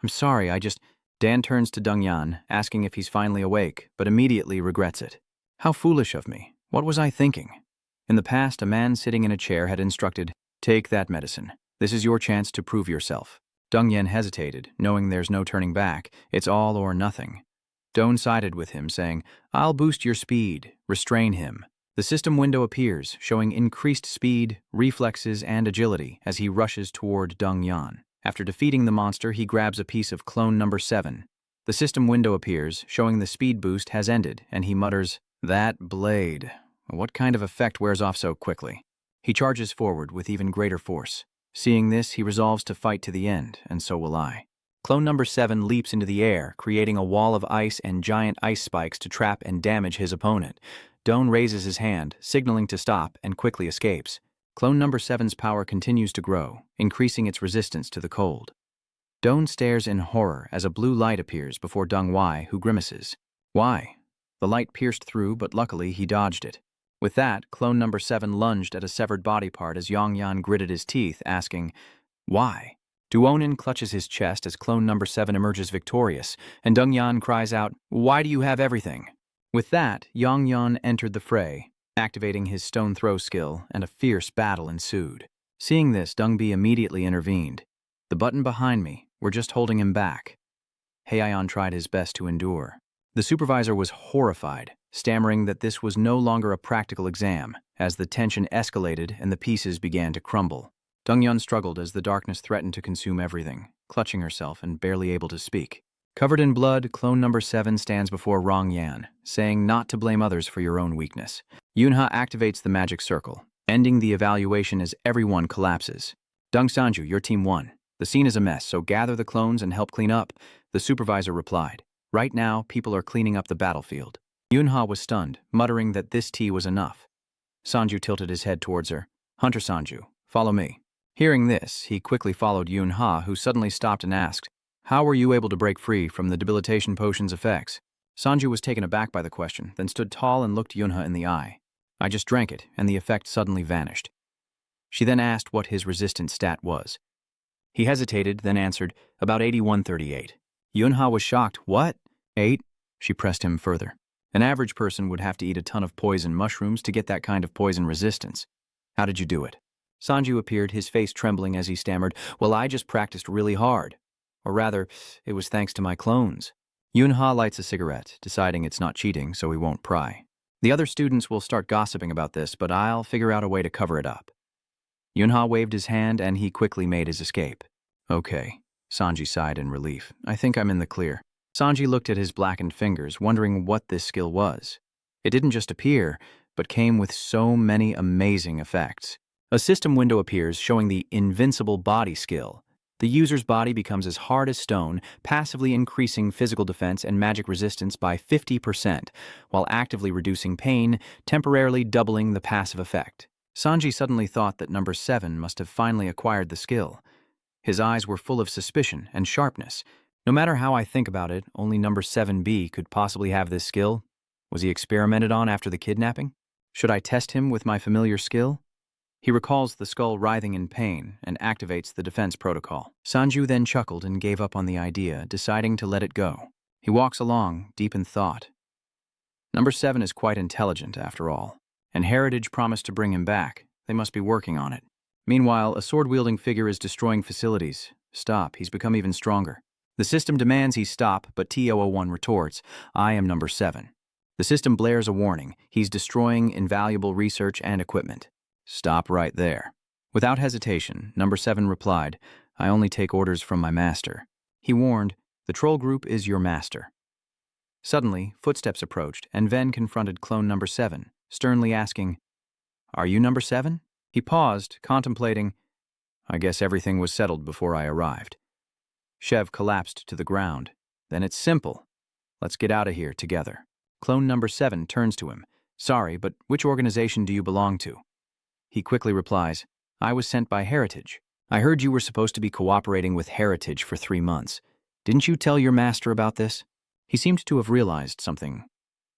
"I'm sorry, Dan turns to Dongyan, asking if he's finally awake, but immediately regrets it. "How foolish of me. What was I thinking?" In the past, a man sitting in a chair had instructed, "Take that medicine. This is your chance to prove yourself." Dongyan hesitated, knowing there's no turning back. It's all or nothing. Doan sided with him, saying, "I'll boost your speed. Restrain him." The system window appears, showing increased speed, reflexes, and agility as he rushes toward Dong Yan. After defeating the monster, he grabs a piece of clone number 7. The system window appears, showing the speed boost has ended, and he mutters, "That blade. What kind of effect wears off so quickly?" He charges forward with even greater force. Seeing this, he resolves to fight to the end, and so will I. Clone number 7 leaps into the air, creating a wall of ice and giant ice spikes to trap and damage his opponent. Doan raises his hand, signaling to stop, and quickly escapes. Clone number 7's power continues to grow, increasing its resistance to the cold. Doan stares in horror as a blue light appears before Dong Wai, who grimaces. "Why?" The light pierced through, but luckily he dodged it. With that, clone number 7 lunged at a severed body part as Yongyan gritted his teeth, asking, "Why?" Duonin clutches his chest as clone number 7 emerges victorious, and Dongyan cries out, "Why do you have everything?" With that, Yongyan entered the fray, activating his stone throw skill, and a fierce battle ensued. Seeing this, Dongbi immediately intervened. "The button behind me, we're just holding him back." Heian tried his best to endure. The supervisor was horrified, stammering that this was no longer a practical exam, as the tension escalated and the pieces began to crumble. Dongyan struggled as the darkness threatened to consume everything, clutching herself and barely able to speak. Covered in blood, clone number 7 stands before Rong Yan, saying not to blame others for your own weakness. Yunha activates the magic circle, ending the evaluation as everyone collapses. "Dong Sanju, your team won. The scene is a mess, so gather the clones and help clean up," the supervisor replied. "Right now, people are cleaning up the battlefield." Yunha was stunned, muttering that this tea was enough. Sanju tilted his head towards her. "Hunter Sanju, follow me." Hearing this, he quickly followed Yunha, who suddenly stopped and asked, "How were you able to break free from the debilitation potion's effects?" Sanju was taken aback by the question, then stood tall and looked Yunha in the eye. "I just drank it, and the effect suddenly vanished." She then asked what his resistance stat was. He hesitated, then answered, "About 8138. Yunha was shocked. "What? 8? She pressed him further. "An average person would have to eat a ton of poison mushrooms to get that kind of poison resistance. How did you do it?" Sanju appeared, his face trembling as he stammered, "Well, I just practiced really hard. Or rather, it was thanks to my clones." Yunha lights a cigarette, deciding it's not cheating, so he won't pry. "The other students will start gossiping about this, but I'll figure out a way to cover it up." Yunha waved his hand, and he quickly made his escape. "Okay," Sanji sighed in relief. "I think I'm in the clear." Sanji looked at his blackened fingers, wondering what this skill was. It didn't just appear, but came with so many amazing effects. A system window appears showing the invincible body skill. The user's body becomes as hard as stone, passively increasing physical defense and magic resistance by 50%, while actively reducing pain, temporarily doubling the passive effect. Sanji suddenly thought that number 7 must have finally acquired the skill. His eyes were full of suspicion and sharpness. No matter how I think about it, only number 7B could possibly have this skill. Was he experimented on after the kidnapping? Should I test him with my familiar skill? He recalls the skull writhing in pain and activates the defense protocol. Sanju then chuckled and gave up on the idea, deciding to let it go. He walks along, deep in thought. Number 7 is quite intelligent, after all, and Heritage promised to bring him back. They must be working on it. Meanwhile, a sword-wielding figure is destroying facilities. Stop, he's become even stronger. The system demands he stop, but T001 retorts, "I am number 7. The system blares a warning. He's destroying invaluable research and equipment. "Stop right there." Without hesitation, number 7 replied, "I only take orders from my master." He warned, "The troll group is your master." Suddenly, footsteps approached, and Ven confronted clone number 7, sternly asking, "Are you number 7? He paused, contemplating. "I guess everything was settled before I arrived." Shev collapsed to the ground. "Then it's simple. Let's get out of here together." Clone number 7 turns to him. "Sorry, but which organization do you belong to?" He quickly replies, "I was sent by Heritage. I heard you were supposed to be cooperating with Heritage for 3 months. Didn't you tell your master about this?" He seemed to have realized something.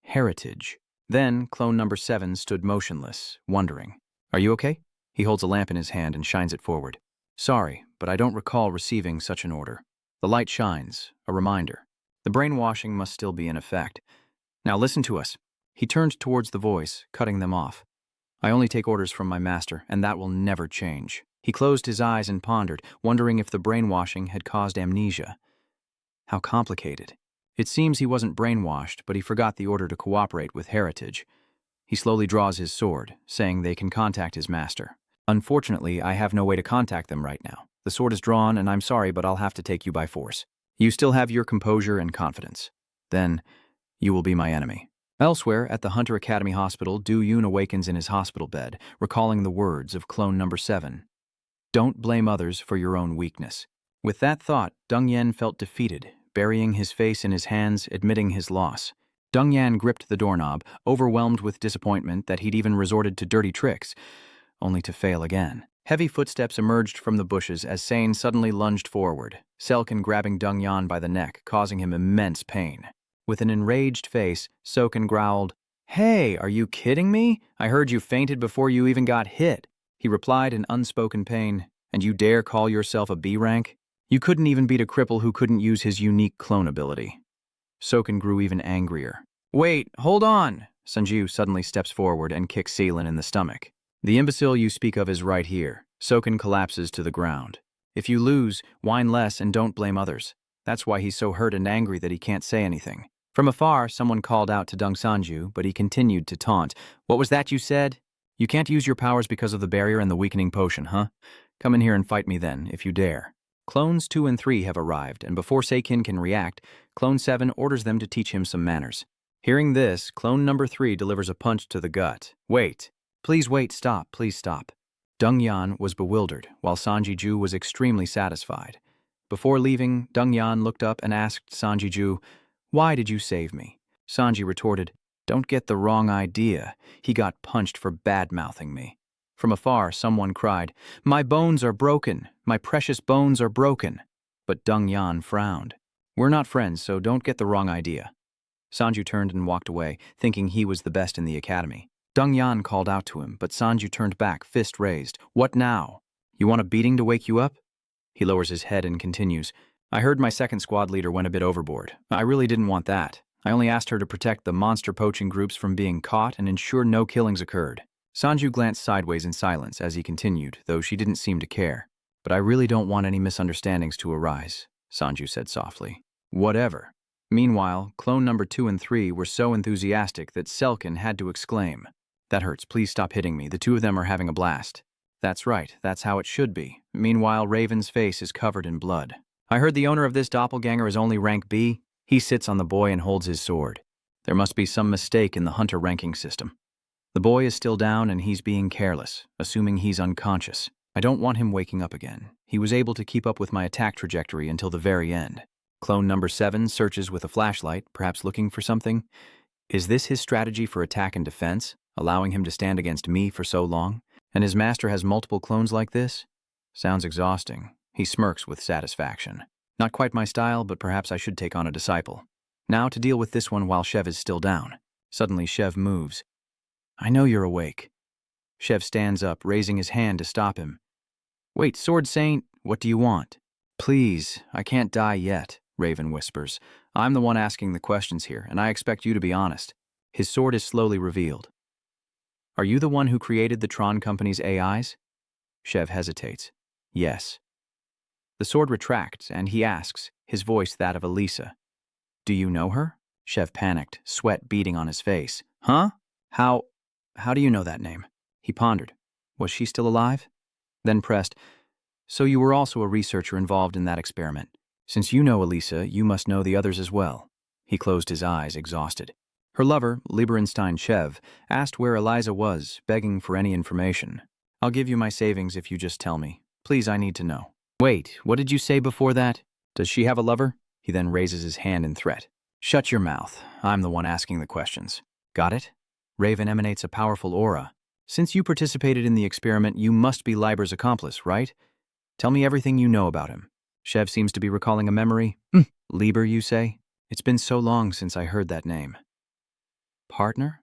Heritage. Then, clone number 7 stood motionless, wondering. "Are you okay?" He holds a lamp in his hand and shines it forward. "Sorry, but I don't recall receiving such an order." The light shines, a reminder. The brainwashing must still be in effect. "Now listen to us." He turned towards the voice, cutting them off. "I only take orders from my master, and that will never change." He closed his eyes and pondered, wondering if the brainwashing had caused amnesia. How complicated. It seems he wasn't brainwashed, but he forgot the order to cooperate with Heritage. He slowly draws his sword, saying they can contact his master. Unfortunately, I have no way to contact them right now. The sword is drawn, and I'm sorry, but I'll have to take you by force. You still have your composure and confidence. Then, you will be my enemy. Elsewhere, at the Hunter Academy Hospital, Do-yoon awakens in his hospital bed, recalling the words of clone number 7. Don't blame others for your own weakness. With that thought, Dong-yen felt defeated, burying his face in his hands, admitting his loss. Dong-yan gripped the doorknob, overwhelmed with disappointment that he'd even resorted to dirty tricks, only to fail again. Heavy footsteps emerged from the bushes as Sane suddenly lunged forward, Selkin grabbing Dong-yan by the neck, causing him immense pain. With an enraged face, Soken growled, "Hey, are you kidding me? I heard you fainted before you even got hit." He replied in unspoken pain, "And you dare call yourself a B rank? You couldn't even beat a cripple who couldn't use his unique clone ability." Soken grew even angrier. "Wait, hold on!" Sanju suddenly steps forward and kicks Seelin in the stomach. "The imbecile you speak of is right here." Soken collapses to the ground. "If you lose, whine less and don't blame others." That's why he's so hurt and angry that he can't say anything. From afar, someone called out to Dong Sanju, but he continued to taunt. "What was that you said? You can't use your powers because of the barrier and the weakening potion, huh? Come in here and fight me then, if you dare." Clones 2 and 3 have arrived, and before Seikin can react, Clone 7 orders them to teach him some manners. Hearing this, Clone number 3 delivers a punch to the gut. "Wait. Please wait, stop, please stop." Dong-yan was bewildered, while Sanji-ju was extremely satisfied. Before leaving, Dong-yan looked up and asked Sanji-ju, "Why did you save me?" Sanji retorted, "Don't get the wrong idea. He got punched for bad-mouthing me." From afar, someone cried, "My bones are broken. My precious bones are broken." But Dong-yan frowned. "We're not friends, so don't get the wrong idea." Sanju turned and walked away, thinking he was the best in the academy. Dong-yan called out to him, but Sanju turned back, fist raised. "What now? You want a beating to wake you up?" He lowers his head and continues, "I heard my second squad leader went a bit overboard. I really didn't want that. I only asked her to protect the monster poaching groups from being caught and ensure no killings occurred." Sanju glanced sideways in silence as he continued, though she didn't seem to care. "But I really don't want any misunderstandings to arise," Sanju said softly. "Whatever." Meanwhile, clone number 2 and 3 were so enthusiastic that Selkin had to exclaim, "That hurts, please stop hitting me. The two of them are having a blast." "That's right, that's how it should be." Meanwhile, Raven's face is covered in blood. "I heard the owner of this doppelganger is only rank B." He sits on the boy and holds his sword. There must be some mistake in the hunter ranking system. The boy is still down and he's being careless, assuming he's unconscious. I don't want him waking up again. He was able to keep up with my attack trajectory until the very end. Clone number 7 searches with a flashlight, perhaps looking for something. Is this his strategy for attack and defense, allowing him to stand against me for so long? And his master has multiple clones like this? Sounds exhausting. He smirks with satisfaction. Not quite my style, but perhaps I should take on a disciple. Now to deal with this one while Shev is still down. Suddenly Shev moves. "I know you're awake." Shev stands up, raising his hand to stop him. "Wait, Sword Saint, what do you want?" "Please, I can't die yet," Raven whispers. "I'm the one asking the questions here, and I expect you to be honest." His sword is slowly revealed. "Are you the one who created the Tron Company's AIs?" Shev hesitates. "Yes." The sword retracts, and he asks, his voice that of Elisa. "Do you know her?" Shev panicked, sweat beading on his face. "Huh? How do you know that name?" He pondered. Was she still alive? Then pressed, "So you were also a researcher involved in that experiment. Since you know Elisa, you must know the others as well." He closed his eyes, exhausted. Her lover, Lieberenstein Shev, asked where Eliza was, begging for any information. "I'll give you my savings if you just tell me. Please, I need to know." "Wait, what did you say before that? Does she have a lover?" He then raises his hand in threat. "Shut your mouth. I'm the one asking the questions. Got it?" Raven emanates a powerful aura. "Since you participated in the experiment, you must be Lieber's accomplice, right? Tell me everything you know about him." Shev seems to be recalling a memory. "Lieber, you say? It's been so long since I heard that name." "Partner?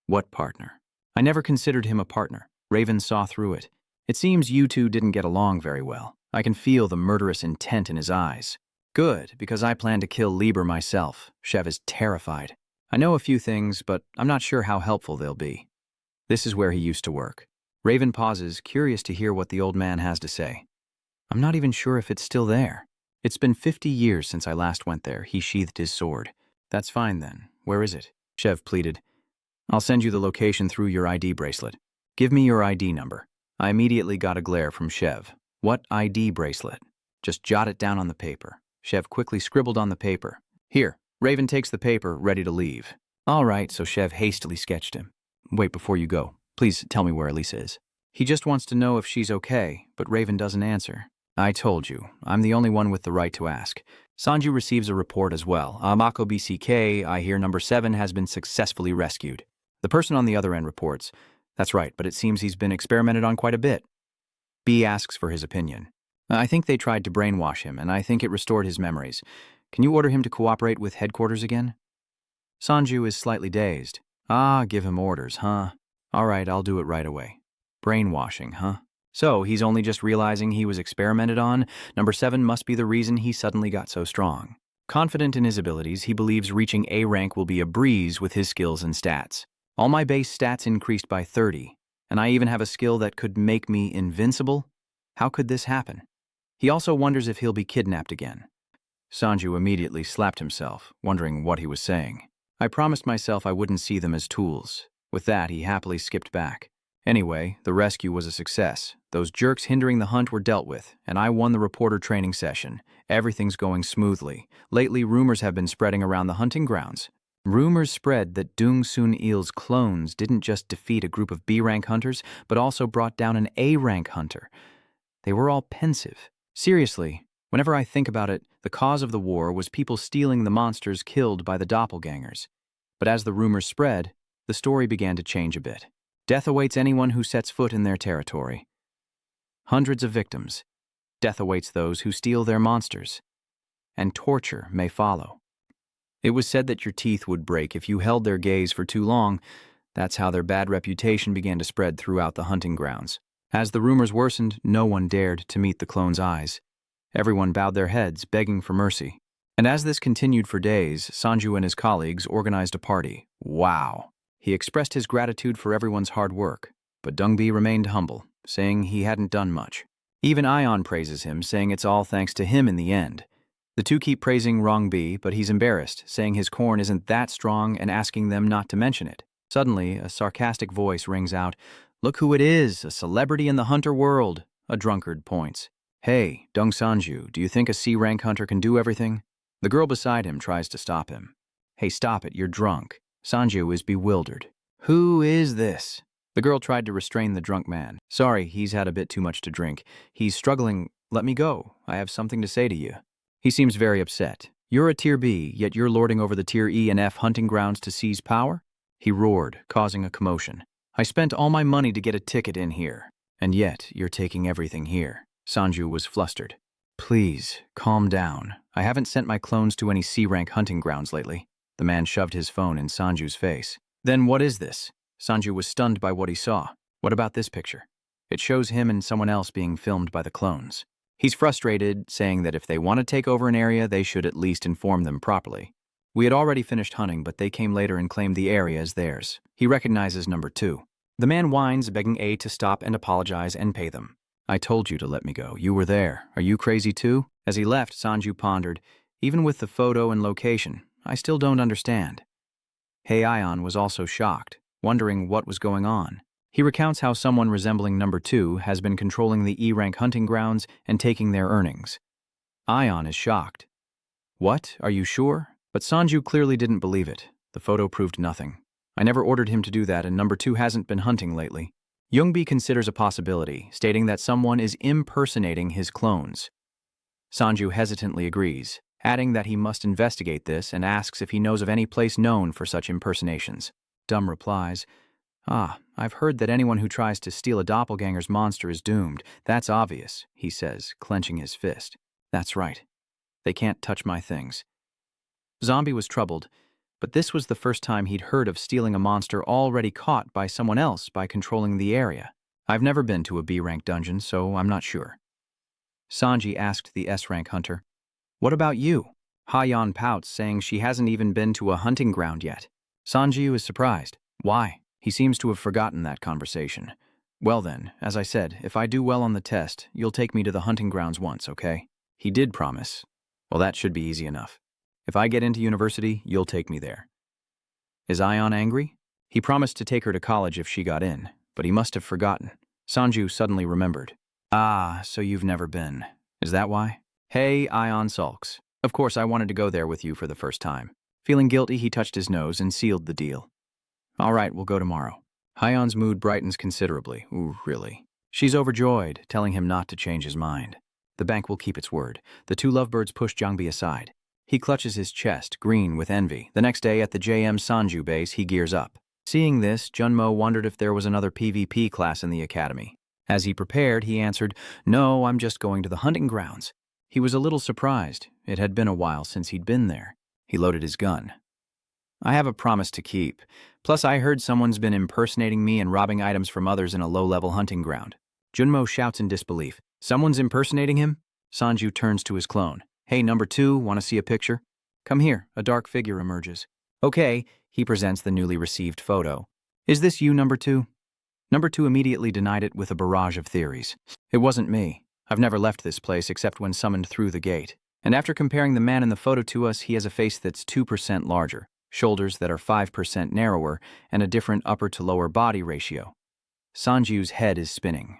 What partner?" "I never considered him a partner." Raven saw through it. "It seems you two didn't get along very well. I can feel the murderous intent in his eyes." "Good, because I plan to kill Lieber myself." Shev is terrified. "I know a few things, but I'm not sure how helpful they'll be." This is where he used to work. Raven pauses, curious to hear what the old man has to say. "I'm not even sure if it's still there. It's been 50 years since I last went there." He sheathed his sword. "That's fine then. Where is it?" Shev pleaded. I'll send you the location through your ID bracelet. Give me your ID number. I immediately got a glare from Chev. What ID bracelet? Just jot it down on the paper. Chev quickly scribbled on the paper. Here. Raven takes the paper, ready to leave. All right, so Chev hastily sketched him. Wait, before you go, please tell me where Elisa is. He just wants to know if she's okay, but Raven doesn't answer. I told you, I'm the only one with the right to ask. Sanju receives a report as well. Mako BCK, I hear number 7 has been successfully rescued. The person on the other end reports, that's right, but it seems he's been experimented on quite a bit. B asks for his opinion. I think they tried to brainwash him, and I think it restored his memories. Can you order him to cooperate with headquarters again? Sanju is slightly dazed. Give him orders, huh? All right, I'll do it right away. Brainwashing, huh? So, he's only just realizing he was experimented on? Number 7 must be the reason he suddenly got so strong. Confident in his abilities, he believes reaching A rank will be a breeze with his skills and stats. All my base stats increased by 30, and I even have a skill that could make me invincible? How could this happen? He also wonders if he'll be kidnapped again. Sanju immediately slapped himself, wondering what he was saying. I promised myself I wouldn't see them as tools. With that, he happily skipped back. Anyway, the rescue was a success. Those jerks hindering the hunt were dealt with, and I won the reporter training session. Everything's going smoothly. Lately, rumors have been spreading around the hunting grounds. Rumors spread that Dung Soon Il's clones didn't just defeat a group of B-rank hunters, but also brought down an A-rank hunter. They were all pensive. Seriously, whenever I think about it, the cause of the war was people stealing the monsters killed by the doppelgangers. But as the rumors spread, the story began to change a bit. Death awaits anyone who sets foot in their territory. Hundreds of victims. Death awaits those who steal their monsters. And torture may follow. It was said that your teeth would break if you held their gaze for too long. That's how their bad reputation began to spread throughout the hunting grounds. As the rumors worsened, no one dared to meet the clone's eyes. Everyone bowed their heads, begging for mercy. And as this continued for days, Sanju and his colleagues organized a party. Wow! He expressed his gratitude for everyone's hard work, but Dungbi remained humble, saying he hadn't done much. Even Ion praises him, saying it's all thanks to him in the end. The two keep praising Rongbi, but he's embarrassed, saying his corn isn't that strong and asking them not to mention it. Suddenly, a sarcastic voice rings out, "Look who it is, a celebrity in the hunter world," a drunkard points. "Hey, Dung Sanju, do you think a C-rank hunter can do everything?" The girl beside him tries to stop him. "Hey, stop it, you're drunk." Sanju is bewildered. "Who is this?" The girl tried to restrain the drunk man. "Sorry, he's had a bit too much to drink. He's struggling. Let me go. I have something to say to you." He seems very upset. "You're a Tier B, yet you're lording over the Tier E and F hunting grounds to seize power?" He roared, causing a commotion. "I spent all my money to get a ticket in here, and yet you're taking everything here." Sanju was flustered. "Please, calm down. I haven't sent my clones to any C-rank hunting grounds lately." The man shoved his phone in Sanju's face. "Then what is this?" Sanju was stunned by what he saw. "What about this picture?" It shows him and someone else being filmed by the clones. He's frustrated, saying that if they want to take over an area, they should at least inform them properly. "We had already finished hunting, but they came later and claimed the area as theirs." He recognizes number 2. The man whines, begging A to stop and apologize and pay them. "I told you to let me go. You were there. Are you crazy too?" As he left, Sanju pondered, "Even with the photo and location, I still don't understand." Hey Ion was also shocked, wondering what was going on. He recounts how someone resembling number 2 has been controlling the E-rank hunting grounds and taking their earnings. Ion is shocked. "What? Are you sure?" But Sanju clearly didn't believe it. The photo proved nothing. "I never ordered him to do that, and number 2 hasn't been hunting lately." Youngbi considers a possibility, stating that someone is impersonating his clones. Sanju hesitantly agrees, adding that he must investigate this and asks if he knows of any place known for such impersonations. Dumb replies, "I've heard that anyone who tries to steal a doppelganger's monster is doomed. That's obvious," he says, clenching his fist. "That's right. They can't touch my things." Zombie was troubled, but this was the first time he'd heard of stealing a monster already caught by someone else by controlling the area. "I've never been to a B-rank dungeon, so I'm not sure." Sanji asked the S-rank hunter, "What about you?" Ha-Yan pouts, saying she hasn't even been to a hunting ground yet. Sanji is surprised. Why? He seems to have forgotten that conversation. "Well then, as I said, if I do well on the test, you'll take me to the hunting grounds once, okay?" He did promise. Well, that should be easy enough. "If I get into university, you'll take me there." Is Ion angry? He promised to take her to college if she got in, but he must have forgotten. Sanju suddenly remembered. Ah, so you've never been. Is that why? Hey, Ion sulks. Of course I wanted to go there with you for the first time. Feeling guilty, he touched his nose and sealed the deal. All right, we'll go tomorrow. Hyun's mood brightens considerably. Ooh, really? She's overjoyed, telling him not to change his mind. The bank will keep its word. The two lovebirds push Jangbi aside. He clutches his chest, green with envy. The next day at the JM Sanju base, he gears up. Seeing this, Junmo wondered if there was another PvP class in the academy. As he prepared, he answered, "No, I'm just going to the hunting grounds." He was a little surprised. It had been a while since he'd been there. He loaded his gun. I have a promise to keep. Plus, I heard someone's been impersonating me and robbing items from others in a low-level hunting ground. Junmo shouts in disbelief. Someone's impersonating him? Sanju turns to his clone. Hey, number 2, want to see a picture? Come here, a dark figure emerges. Okay, he presents the newly received photo. Is this you, number 2? Number 2 immediately denied it with a barrage of theories. It wasn't me. I've never left this place except when summoned through the gate. And after comparing the man in the photo to us, he has a face that's 2% larger, shoulders that are 5% narrower, and a different upper to lower body ratio. Sanju's head is spinning.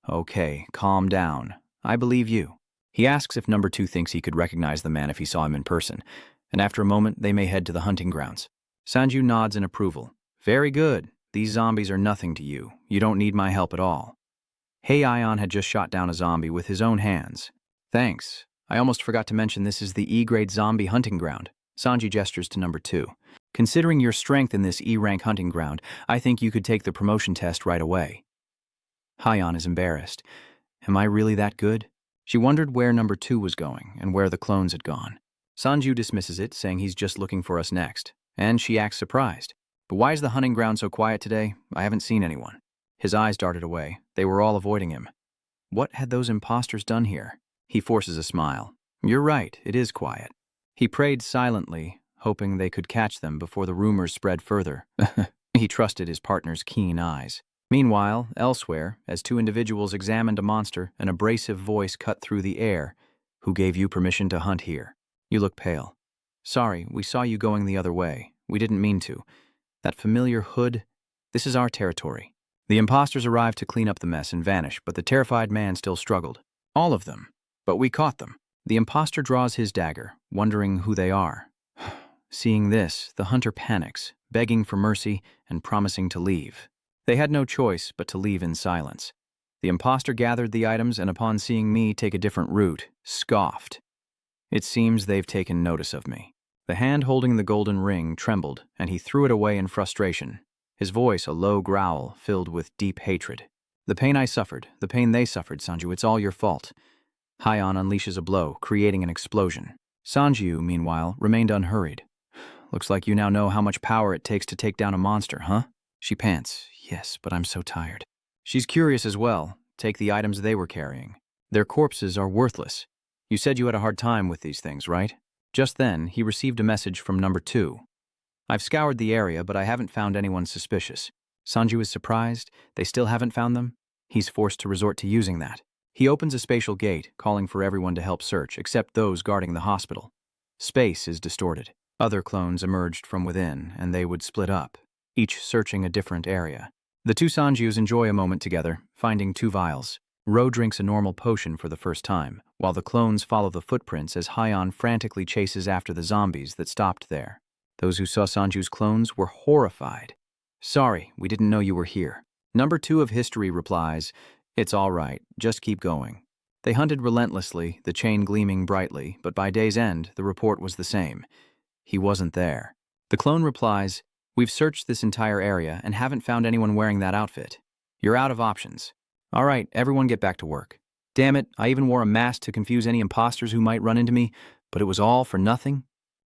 Okay, calm down. I believe you. He asks if number 2 thinks he could recognize the man if he saw him in person, and after a moment they may head to the hunting grounds. Sanju nods in approval. Very good. These zombies are nothing to you. You don't need my help at all. Hey Ion had just shot down a zombie with his own hands. Thanks. I almost forgot to mention this is the E-grade zombie hunting ground. Sanji gestures to number 2. Considering your strength in this E-rank hunting ground, I think you could take the promotion test right away. Hyun is embarrassed. Am I really that good? She wondered where number 2 was going and where the clones had gone. Sanju dismisses it, saying he's just looking for us next, and she acts surprised. But why is the hunting ground so quiet today? I haven't seen anyone. His eyes darted away. They were all avoiding him. What had those imposters done here? He forces a smile. You're right, it is quiet. He prayed silently, hoping they could catch them before the rumors spread further. He trusted his partner's keen eyes. Meanwhile, elsewhere, as 2 individuals examined a monster, an abrasive voice cut through the air. Who gave you permission to hunt here? You look pale. Sorry, we saw you going the other way. We didn't mean to. That familiar hood? This is our territory. The imposters arrived to clean up the mess and vanish, but the terrified man still struggled. All of them. But we caught them. The imposter draws his dagger, wondering who they are. Seeing this, the hunter panics, begging for mercy and promising to leave. They had no choice but to leave in silence. The imposter gathered the items and upon seeing me take a different route, scoffed. It seems they've taken notice of me. The hand holding the golden ring trembled, and he threw it away in frustration. His voice a low growl filled with deep hatred. The pain I suffered, the pain they suffered, Sanju, it's all your fault. Hyun unleashes a blow, creating an explosion. Sanju, meanwhile, remained unhurried. Looks like you now know how much power it takes to take down a monster, huh? She pants. Yes, but I'm so tired. She's curious as well. Take the items they were carrying. Their corpses are worthless. You said you had a hard time with these things, right? Just then, he received a message from number 2. I've scoured the area, but I haven't found anyone suspicious. Sanju is surprised. They still haven't found them? He's forced to resort to using that. He opens a spatial gate, calling for everyone to help search, except those guarding the hospital. Space is distorted. Other clones emerged from within, and they would split up, each searching a different area. The 2 Sanjus enjoy a moment together, finding 2 vials. Ro drinks a normal potion for the first time, while the clones follow the footprints as Hyun frantically chases after the zombies that stopped there. Those who saw Sanju's clones were horrified. Sorry, we didn't know you were here. Number 2 of history replies, it's all right, just keep going. They hunted relentlessly, the chain gleaming brightly, but by day's end, the report was the same. He wasn't there. The clone replies, we've searched this entire area and haven't found anyone wearing that outfit. You're out of options. All right, everyone get back to work. Damn it, I even wore a mask to confuse any imposters who might run into me, but it was all for nothing?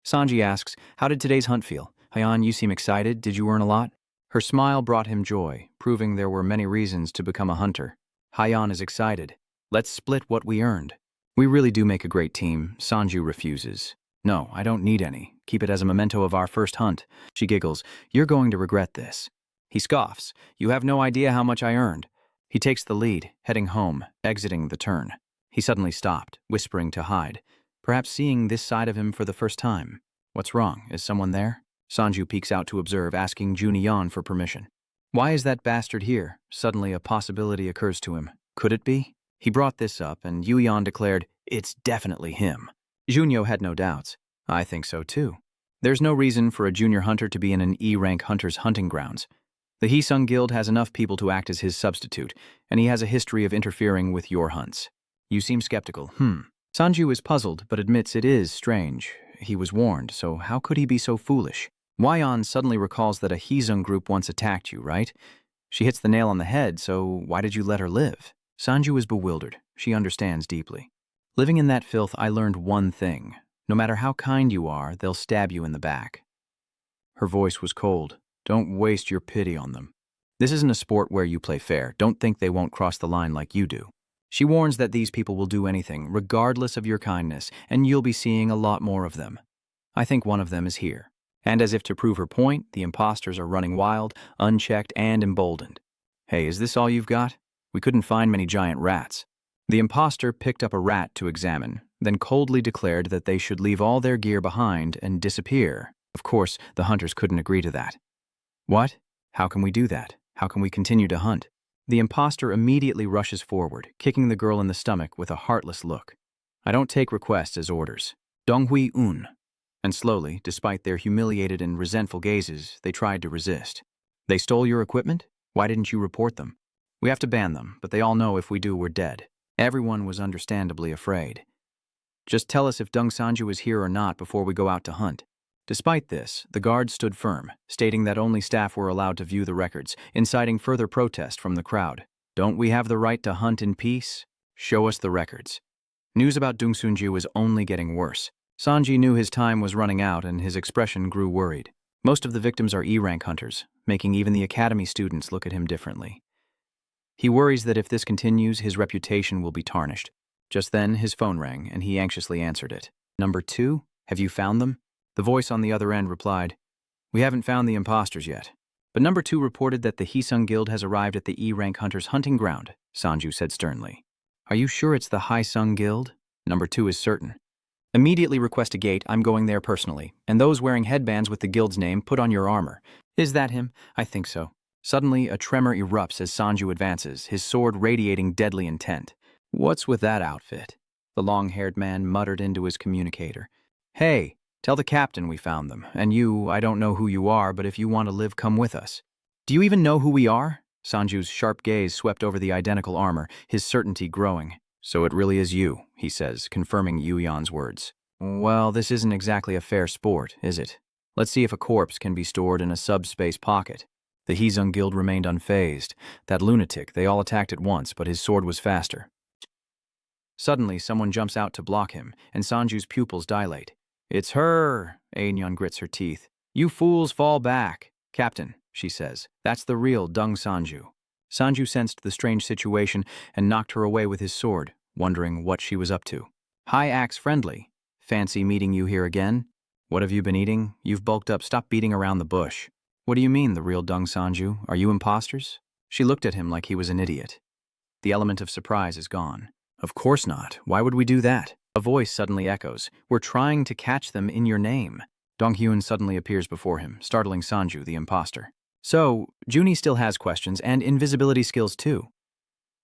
Sanji asks, how did today's hunt feel? Hyun, you seem excited. Did you earn a lot? Her smile brought him joy, proving there were many reasons to become a hunter. Hyun is excited. Let's split what we earned. We really do make a great team. Sanju refuses. No, I don't need any. Keep it as a memento of our first hunt. She giggles. You're going to regret this. He scoffs. You have no idea how much I earned. He takes the lead, heading home, exiting the turn. He suddenly stopped, whispering to Hyde, perhaps seeing this side of him for the first time. What's wrong? Is someone there? Sanju peeks out to observe, asking Junion for permission. Why is that bastard here? Suddenly a possibility occurs to him. Could it be? He brought this up, and Yuyan declared, it's definitely him. Junyo had no doubts. I think so too. There's no reason for a junior hunter to be in an E-rank hunter's hunting grounds. The Hisung Guild has enough people to act as his substitute, and he has a history of interfering with your hunts. You seem skeptical. Sanju is puzzled, but admits it is strange. He was warned, so how could he be so foolish? Wyon suddenly recalls that a Hisung group once attacked you, right? She hits the nail on the head, so why did you let her live? Sanju is bewildered. She understands deeply. Living in that filth, I learned one thing. No matter how kind you are, they'll stab you in the back. Her voice was cold. Don't waste your pity on them. This isn't a sport where you play fair. Don't think they won't cross the line like you do. She warns that these people will do anything, regardless of your kindness, and you'll be seeing a lot more of them. I think one of them is here. And as if to prove her point, the imposters are running wild, unchecked, and emboldened. Hey, is this all you've got? We couldn't find many giant rats. The imposter picked up a rat to examine, then coldly declared that they should leave all their gear behind and disappear. Of course, the hunters couldn't agree to that. What? How can we do that? How can we continue to hunt? The imposter immediately rushes forward, kicking the girl in the stomach with a heartless look. I don't take requests as orders. Donghui Un. And slowly, despite their humiliated and resentful gazes, they tried to resist. They stole your equipment? Why didn't you report them? We have to ban them, but they all know if we do, we're dead. Everyone was understandably afraid. Just tell us if Deng Sanju is here or not before we go out to hunt. Despite this, the guards stood firm, stating that only staff were allowed to view the records, inciting further protest from the crowd. Don't we have the right to hunt in peace? Show us the records. News about Deng Sunju was only getting worse. Sanji knew his time was running out and his expression grew worried. Most of the victims are E-rank hunters, making even the academy students look at him differently. He worries that if this continues, his reputation will be tarnished. Just then, his phone rang, and he anxiously answered it. Number 2? Have you found them? The voice on the other end replied, We haven't found the imposters yet. But number 2 reported that the Hisung Guild has arrived at the E-rank hunters' hunting ground, Sanju said sternly. Are you sure it's the Hisung Guild? Number 2 is certain. Immediately request a gate, I'm going there personally, and those wearing headbands with the guild's name, put on your armor. Is that him? I think so. Suddenly, a tremor erupts as Sanju advances, his sword radiating deadly intent. What's with that outfit? The long-haired man muttered into his communicator. Hey, tell the captain we found them, and you, I don't know who you are, but if you want to live, come with us. Do you even know who we are? Sanju's sharp gaze swept over the identical armor, his certainty growing. So it really is you, he says, confirming Yuyan's words. Well, this isn't exactly a fair sport, is it? Let's see if a corpse can be stored in a subspace pocket. The Hisung Guild remained unfazed. That lunatic, they all attacked at once, but his sword was faster. Suddenly, someone jumps out to block him, and Sanju's pupils dilate. It's her, Aenyon grits her teeth. You fools fall back. Captain, she says, that's the real Deng Sanju. Sanju sensed the strange situation and knocked her away with his sword, wondering what she was up to. Hi, Axe Friendly. Fancy meeting you here again? What have you been eating? You've bulked up. Stop beating around the bush. What do you mean, the real Deng Sanju? Are you imposters? She looked at him like he was an idiot. The element of surprise is gone. Of course not. Why would we do that? A voice suddenly echoes. We're trying to catch them in your name. Donghyun suddenly appears before him, startling Sanju, the imposter. So, Junie still has questions and invisibility skills too.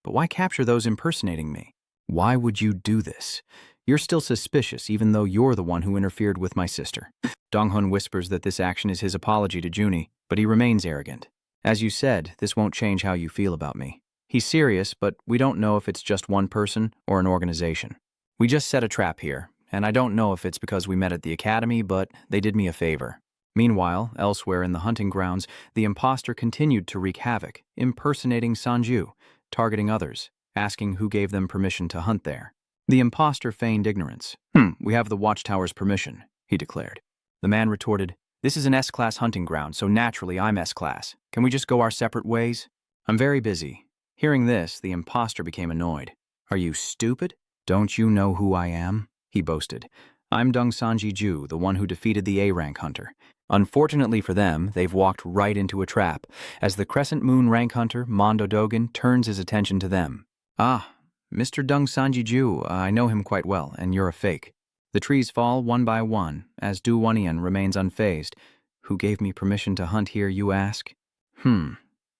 But why capture those impersonating me? Why would you do this? You're still suspicious even though you're the one who interfered with my sister. Donghun whispers that this action is his apology to Junie, but he remains arrogant. As you said, this won't change how you feel about me. He's serious, but we don't know if it's just one person or an organization. We just set a trap here, and I don't know if it's because we met at the academy, but they did me a favor. Meanwhile, elsewhere in the hunting grounds, the imposter continued to wreak havoc, impersonating Sanju, targeting others, asking who gave them permission to hunt there. The imposter feigned ignorance. We have the Watchtower's permission, he declared. The man retorted, This is an S-class hunting ground, so naturally I'm S-class. Can we just go our separate ways? I'm very busy. Hearing this, the imposter became annoyed. Are you stupid? Don't you know who I am? He boasted. I'm Deng Sanji Ju, the one who defeated the A-rank hunter. Unfortunately for them, they've walked right into a trap, as the Crescent Moon rank hunter, Mondo Dogen, turns his attention to them. Ah, Mr. Deng Sanji Ju, I know him quite well, and you're a fake. The trees fall one by one, as Du Wanian remains unfazed. Who gave me permission to hunt here, you ask?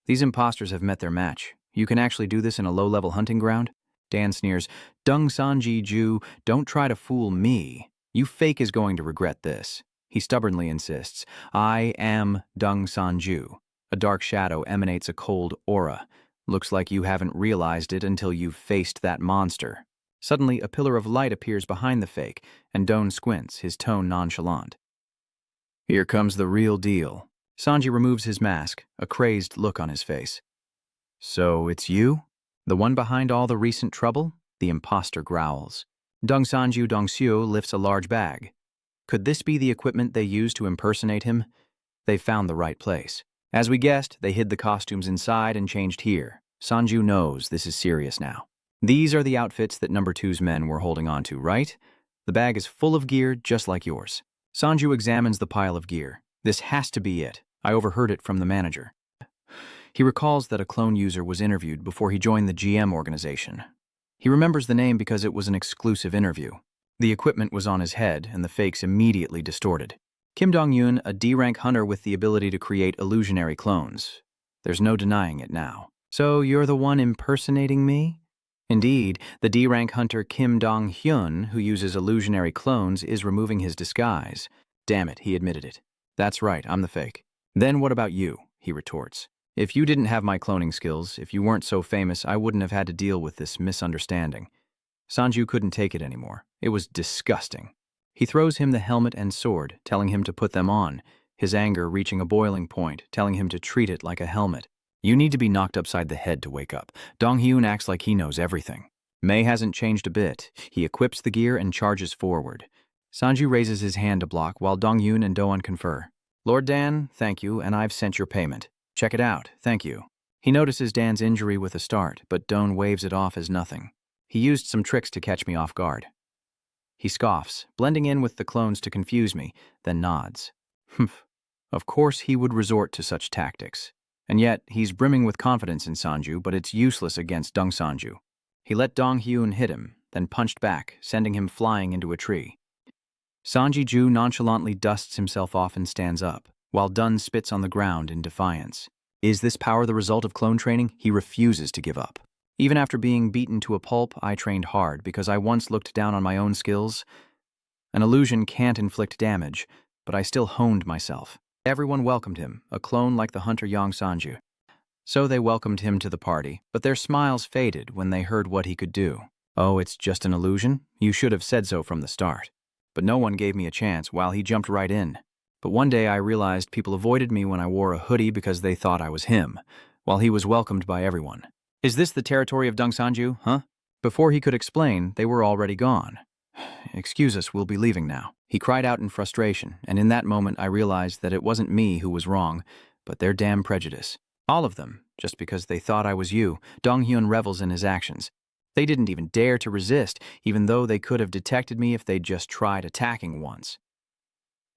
These imposters have met their match. You can actually do this in a low-level hunting ground? Dan sneers, Dung Sanji Ju, don't try to fool me. You fake is going to regret this. He stubbornly insists, I am Dung Sanju. A dark shadow emanates a cold aura. Looks like you haven't realized it until you've faced that monster. Suddenly, a pillar of light appears behind the fake, and Don squints, his tone nonchalant. Here comes the real deal. Sanji removes his mask, a crazed look on his face. So it's you? The one behind all the recent trouble? The imposter growls. Dung Sanju Dongxiu lifts a large bag. Could this be the equipment they used to impersonate him? They found the right place. As we guessed, they hid the costumes inside and changed here. Sanju knows this is serious now. These are the outfits that number 2's men were holding on to, right? The bag is full of gear just like yours. Sanju examines the pile of gear. This has to be it. I overheard it from the manager. He recalls that a clone user was interviewed before he joined the GM organization. He remembers the name because it was an exclusive interview. The equipment was on his head, and the fakes immediately distorted. Kim Dong-yoon, a D-rank hunter with the ability to create illusionary clones. There's no denying it now. So you're the one impersonating me? Indeed, the D-rank hunter Kim Dong-hyun, who uses illusionary clones, is removing his disguise. Damn it, he admitted it. That's right, I'm the fake. Then what about you? He retorts. If you didn't have my cloning skills, if you weren't so famous, I wouldn't have had to deal with this misunderstanding. Sanju couldn't take it anymore. It was disgusting. He throws him the helmet and sword, telling him to put them on, his anger reaching a boiling point, telling him to treat it like a helmet. You need to be knocked upside the head to wake up. Dong-hyun acts like he knows everything. Mei hasn't changed a bit. He equips the gear and charges forward. Sanju raises his hand to block while Dong-hyun and Do-won confer. Lord Dan, thank you, and I've sent your payment. Check it out, thank you. He notices Dan's injury with a start, but Don waves it off as nothing. He used some tricks to catch me off guard. He scoffs, blending in with the clones to confuse me, then nods. Humph. Of course he would resort to such tactics. And yet, he's brimming with confidence in Sanju, but it's useless against Dung Sanju. He let Dong-hyun hit him, then punched back, sending him flying into a tree. Sanji Ju nonchalantly dusts himself off and stands up, while Dun spits on the ground in defiance. Is this power the result of clone training? He refuses to give up. Even after being beaten to a pulp, I trained hard because I once looked down on my own skills. An illusion can't inflict damage, but I still honed myself. Everyone welcomed him, a clone like the hunter Yang Sanju. So they welcomed him to the party, but their smiles faded when they heard what he could do. Oh, it's just an illusion? You should have said so from the start. But no one gave me a chance while he jumped right in. But one day I realized people avoided me when I wore a hoodie because they thought I was him, while he was welcomed by everyone. Is this the territory of Dung Sanju, huh? Before he could explain, they were already gone. Excuse us, we'll be leaving now. He cried out in frustration, and in that moment I realized that it wasn't me who was wrong, but their damn prejudice. All of them, just because they thought I was you. Dong-hyun revels in his actions. They didn't even dare to resist, even though they could have detected me if they'd just tried attacking once.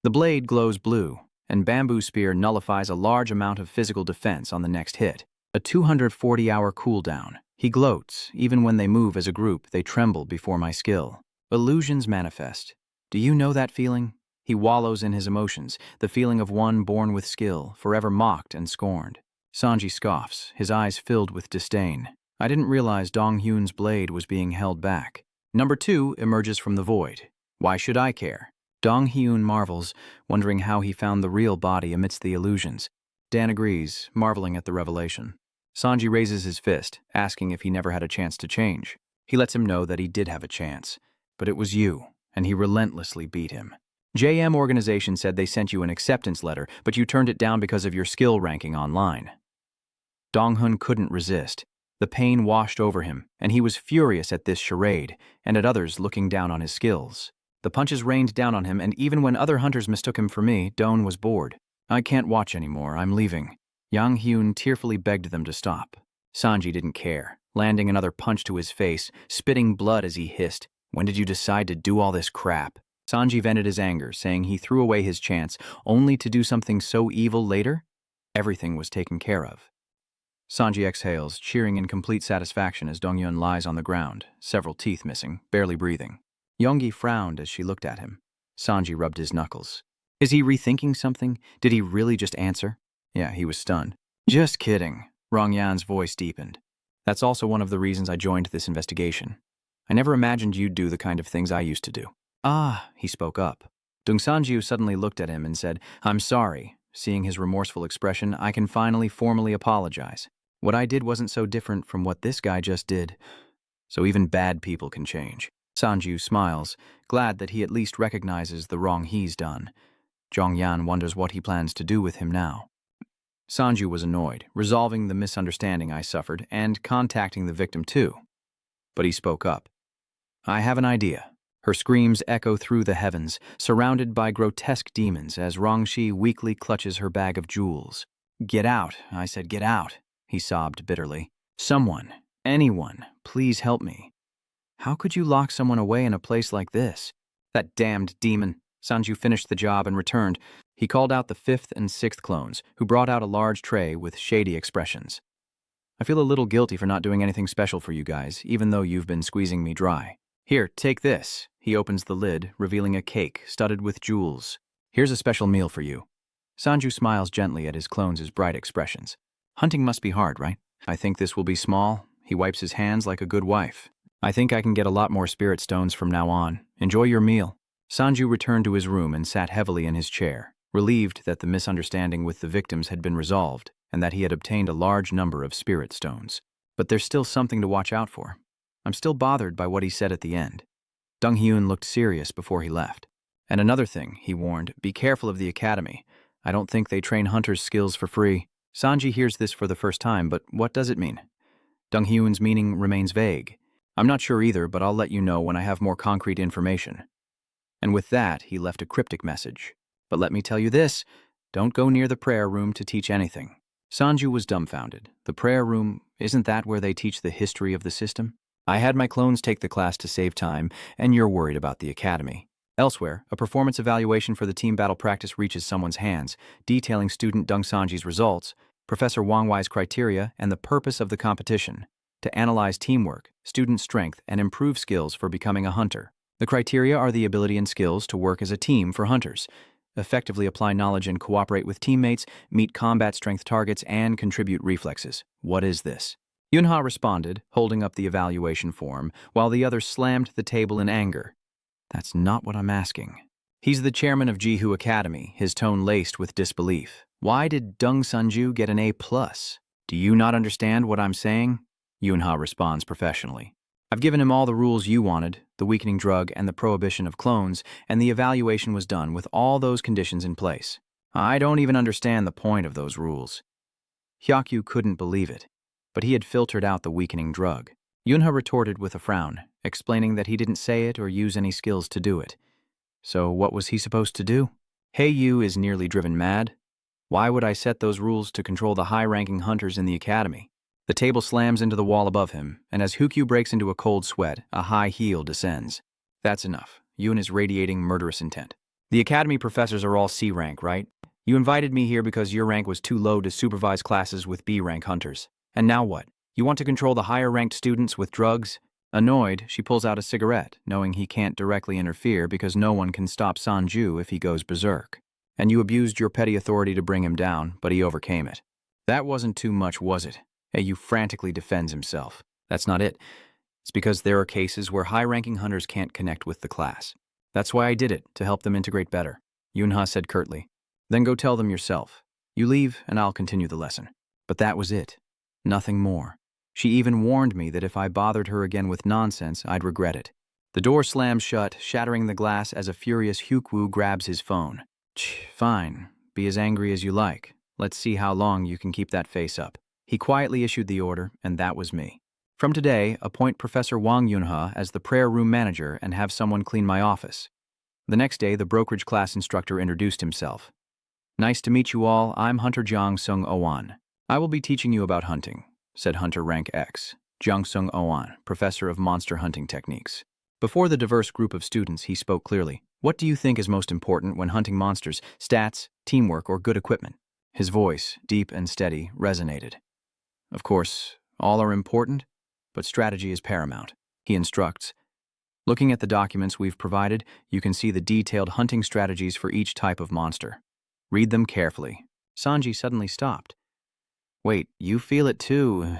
The blade glows blue, and Bamboo Spear nullifies a large amount of physical defense on the next hit. A 240-hour cooldown. He gloats. Even when they move as a group, they tremble before my skill. Illusions manifest. Do you know that feeling? He wallows in his emotions, the feeling of one born with skill, forever mocked and scorned. Sanji scoffs, his eyes filled with disdain. I didn't realize Dong-hyun's blade was being held back. Number 2 emerges from the void. Why should I care? Dong-hyun marvels, wondering how he found the real body amidst the illusions. Dan agrees, marveling at the revelation. Sanji raises his fist, asking if he never had a chance to change. He lets him know that he did have a chance. But it was you, and he relentlessly beat him. JM Organization said they sent you an acceptance letter, but you turned it down because of your skill ranking online. Dong-hyun couldn't resist. The pain washed over him, and he was furious at this charade, and at others looking down on his skills. The punches rained down on him, and even when other hunters mistook him for me, Don was bored. I can't watch anymore, I'm leaving. Yang Hyun tearfully begged them to stop. Sanji didn't care, landing another punch to his face, spitting blood as he hissed. When did you decide to do all this crap? Sanji vented his anger, saying he threw away his chance, only to do something so evil later? Everything was taken care of. Sanji exhales, cheering in complete satisfaction as Dong-hyun lies on the ground, several teeth missing, barely breathing. Yonggi frowned as she looked at him. Sanji rubbed his knuckles. Is he rethinking something? Did he really just answer? Yeah, he was stunned. Just kidding. Rong Yan's voice deepened. That's also one of the reasons I joined this investigation. I never imagined you'd do the kind of things I used to do. Ah, he spoke up. Dung Sanju suddenly looked at him and said, I'm sorry. Seeing his remorseful expression, I can finally formally apologize. What I did wasn't so different from what this guy just did. So even bad people can change. Sanju smiles, glad that he at least recognizes the wrong he's done. Zhongyan wonders what he plans to do with him now. Sanju was annoyed, resolving the misunderstanding I suffered and contacting the victim too. But he spoke up. I have an idea. Her screams echo through the heavens, surrounded by grotesque demons as Rongshi weakly clutches her bag of jewels. Get out, I said, get out, he sobbed bitterly. Someone, anyone, please help me. How could you lock someone away in a place like this? That damned demon. Sanju finished the job and returned. He called out the 5th and 6th clones, who brought out a large tray with shady expressions. I feel a little guilty for not doing anything special for you guys, even though you've been squeezing me dry. Here, take this. He opens the lid, revealing a cake studded with jewels. Here's a special meal for you. Sanju smiles gently at his clones' bright expressions. Hunting must be hard, right? I think this will be small. He wipes his hands like a good wife. I think I can get a lot more spirit stones from now on. Enjoy your meal. Sanju returned to his room and sat heavily in his chair, relieved that the misunderstanding with the victims had been resolved and that he had obtained a large number of spirit stones. But there's still something to watch out for. I'm still bothered by what he said at the end. Dong Hyun looked serious before he left. And another thing, he warned, be careful of the academy. I don't think they train hunters' skills for free. Sanji hears this for the first time, but what does it mean? Dong Hyun's meaning remains vague. I'm not sure either, but I'll let you know when I have more concrete information. And with that, he left a cryptic message. But let me tell you this, don't go near the prayer room to teach anything. Sanju was dumbfounded. The prayer room, isn't that where they teach the history of the system? I had my clones take the class to save time, and you're worried about the academy. Elsewhere, a performance evaluation for the team battle practice reaches someone's hands, detailing student Dung Sanji's results, Professor Wang Wei's criteria, and the purpose of the competition, to analyze teamwork, student strength, and improve skills for becoming a hunter. The criteria are the ability and skills to work as a team for hunters, effectively apply knowledge and cooperate with teammates, meet combat strength targets, and contribute reflexes. What is this? Yunha responded, holding up the evaluation form, while the other slammed the table in anger. That's not what I'm asking. He's the chairman of Jihu Academy, his tone laced with disbelief. Why did Dung Sanju get an A+? Do you not understand what I'm saying? Yunha responds professionally. I've given him all the rules you wanted, the weakening drug and the prohibition of clones, and the evaluation was done with all those conditions in place. I don't even understand the point of those rules. Hyakyu couldn't believe it, but he had filtered out the weakening drug. Yunha retorted with a frown, explaining that he didn't say it or use any skills to do it. So what was he supposed to do? Heiyu is nearly driven mad. Why would I set those rules to control the high-ranking hunters in the academy? The table slams into the wall above him, and as Hukyu breaks into a cold sweat, a high heel descends. That's enough. Yun is radiating murderous intent. The academy professors are all C rank, right? You invited me here because your rank was too low to supervise classes with B rank hunters. And now what? You want to control the higher-ranked students with drugs? Annoyed, she pulls out a cigarette, knowing he can't directly interfere because no one can stop Sanju if he goes berserk. And you abused your petty authority to bring him down, but he overcame it. That wasn't too much, was it? Heiyu frantically defends himself. That's not it. It's because there are cases where high-ranking hunters can't connect with the class. That's why I did it, to help them integrate better. Yunha said curtly. Then go tell them yourself. You leave, and I'll continue the lesson. But that was it. Nothing more. She even warned me that if I bothered her again with nonsense, I'd regret it. The door slams shut, shattering the glass as a furious Hyukwu grabs his phone. Fine. Be as angry as you like. Let's see how long you can keep that face up. He quietly issued the order, and that was me. From today, appoint Professor Wang Yunha as the prayer room manager and have someone clean my office. The next day, the brokerage class instructor introduced himself. Nice to meet you all. I'm Hunter Jiang Sung Owan. I will be teaching you about hunting, said Hunter Rank X, Jiang Sung Owan, professor of monster hunting techniques. Before the diverse group of students, he spoke clearly. What do you think is most important when hunting monsters? Stats, teamwork, or good equipment? His voice, deep and steady, resonated. Of course, all are important, but strategy is paramount. He instructs, Looking at the documents we've provided, you can see the detailed hunting strategies for each type of monster. Read them carefully. Sanji suddenly stopped. Wait, you feel it too?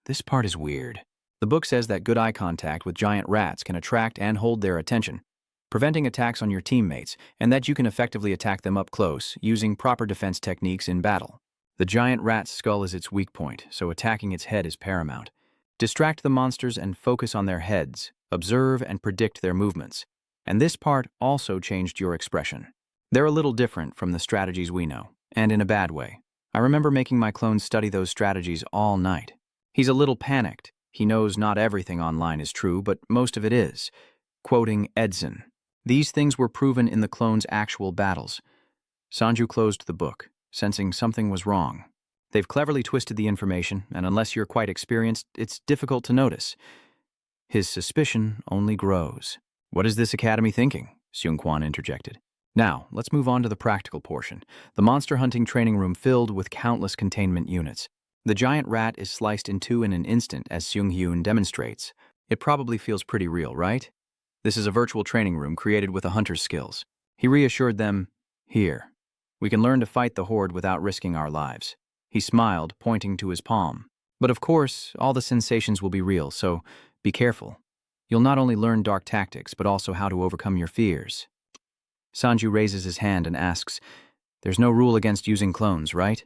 This part is weird. The book says that good eye contact with giant rats can attract and hold their attention, preventing attacks on your teammates, and that you can effectively attack them up close using proper defense techniques in battle. The giant rat's skull is its weak point, so attacking its head is paramount. Distract the monsters and focus on their heads, observe and predict their movements. And this part also changed your expression. They're a little different from the strategies we know, and in a bad way. I remember making my clones study those strategies all night. He's a little panicked. He knows not everything online is true, but most of it is. Quoting Edson. These things were proven in the clones' actual battles. Sanju closed the book, sensing something was wrong. They've cleverly twisted the information, and unless you're quite experienced, it's difficult to notice. His suspicion only grows. What is this academy thinking? Seung-kwan interjected. Now, let's move on to the practical portion. The monster hunting training room filled with countless containment units. The giant rat is sliced in two in an instant, as Seung-hyun demonstrates. It probably feels pretty real, right? This is a virtual training room created with a hunter's skills. He reassured them, "Here, we can learn to fight the horde without risking our lives." He smiled, pointing to his palm. But of course, all the sensations will be real, so be careful. You'll not only learn dark tactics, but also how to overcome your fears. Sanju raises his hand and asks, "There's no rule against using clones, right?"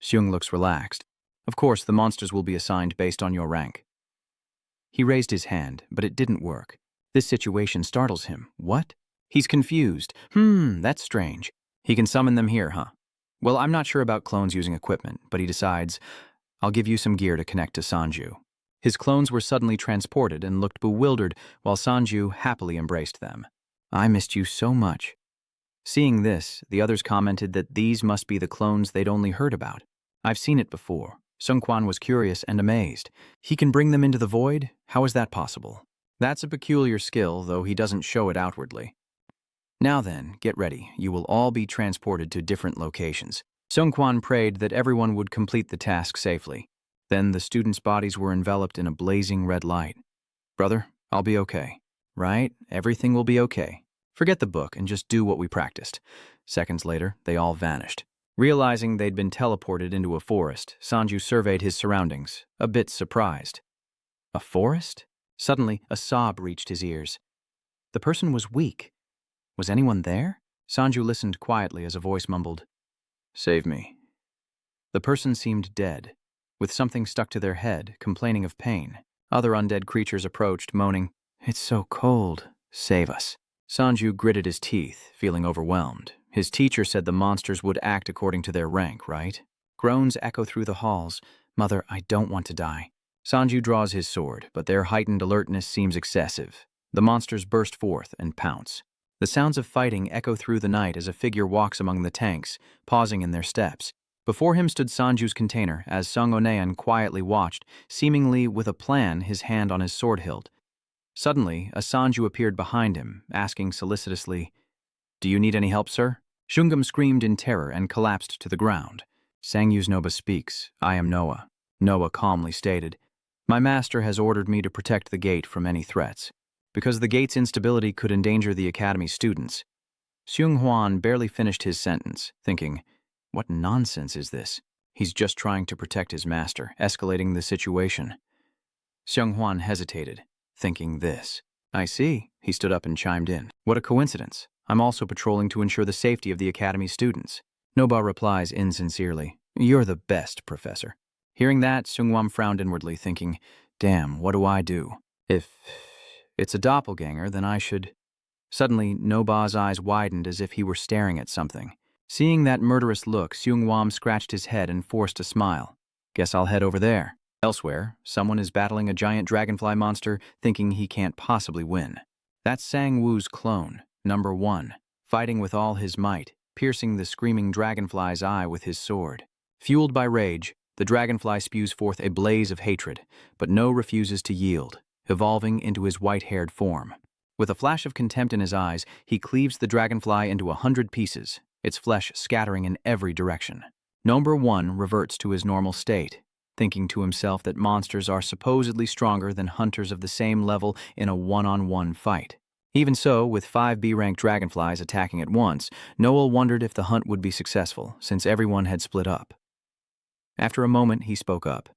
Seung looks relaxed. "Of course, the monsters will be assigned based on your rank." He raised his hand, but it didn't work. This situation startles him. What? He's confused. That's strange. He can summon them here, huh? Well, I'm not sure about clones using equipment, but he decides, "I'll give you some gear to connect to Sanju." His clones were suddenly transported and looked bewildered, while Sanju happily embraced them. "I missed you so much." Seeing this, the others commented that these must be the clones they'd only heard about. "I've seen it before." Seung-kwan was curious and amazed. "He can bring them into the void? How is that possible?" "That's a peculiar skill, though he doesn't show it outwardly." "Now then, get ready. You will all be transported to different locations." Seung-kwan prayed that everyone would complete the task safely. Then the students' bodies were enveloped in a blazing red light. "Brother, I'll be okay." "Right? Everything will be okay. Forget the book and just do what we practiced." Seconds later, they all vanished. Realizing they'd been teleported into a forest, Sanju surveyed his surroundings, a bit surprised. A forest? Suddenly, a sob reached his ears. The person was weak. Was anyone there? Sanju listened quietly as a voice mumbled, "Save me." The person seemed dead, with something stuck to their head, complaining of pain. Other undead creatures approached, moaning, "It's so cold. Save us." Sanju gritted his teeth, feeling overwhelmed. His teacher said the monsters would act according to their rank, right? Groans echo through the halls. "Mother, I don't want to die." Sanju draws his sword, but their heightened alertness seems excessive. The monsters burst forth and pounce. The sounds of fighting echo through the night as a figure walks among the tanks, pausing in their steps. Before him stood Sanju's container, as Sung Onean quietly watched, seemingly with a plan, his hand on his sword hilt. Suddenly, a Sanju appeared behind him, asking solicitously, "Do you need any help, sir?" Shungam screamed in terror and collapsed to the ground. Sangyu's Noba speaks. "I am Noah." Noah calmly stated, "My master has ordered me to protect the gate from any threats, because the gate's instability could endanger the academy students." Seung Hwan barely finished his sentence, thinking, what nonsense is this? He's just trying to protect his master, escalating the situation. Seung Hwan hesitated, thinking this. "I see." He stood up and chimed in. "What a coincidence. I'm also patrolling to ensure the safety of the academy students." Noba replies insincerely, "You're the best, Professor." Hearing that, Seung-wam frowned inwardly, thinking, "Damn, what do I do? If it's a doppelganger, then I should—" Suddenly, Noba's eyes widened as if he were staring at something. Seeing that murderous look, Seung-wam scratched his head and forced a smile. "Guess I'll head over there." Elsewhere, someone is battling a giant dragonfly monster, thinking he can't possibly win. That's Sang-woo's clone, number 1, fighting with all his might, piercing the screaming dragonfly's eye with his sword. Fueled by rage, the dragonfly spews forth a blaze of hatred, but No refuses to yield, evolving into his white-haired form. With a flash of contempt in his eyes, he cleaves the dragonfly into 100 pieces, its flesh scattering in every direction. Number 1 reverts to his normal state, thinking to himself that monsters are supposedly stronger than hunters of the same level in a one-on-one fight. Even so, with 5 B-rank dragonflies attacking at once, Noel wondered if the hunt would be successful, since everyone had split up. After a moment, he spoke up.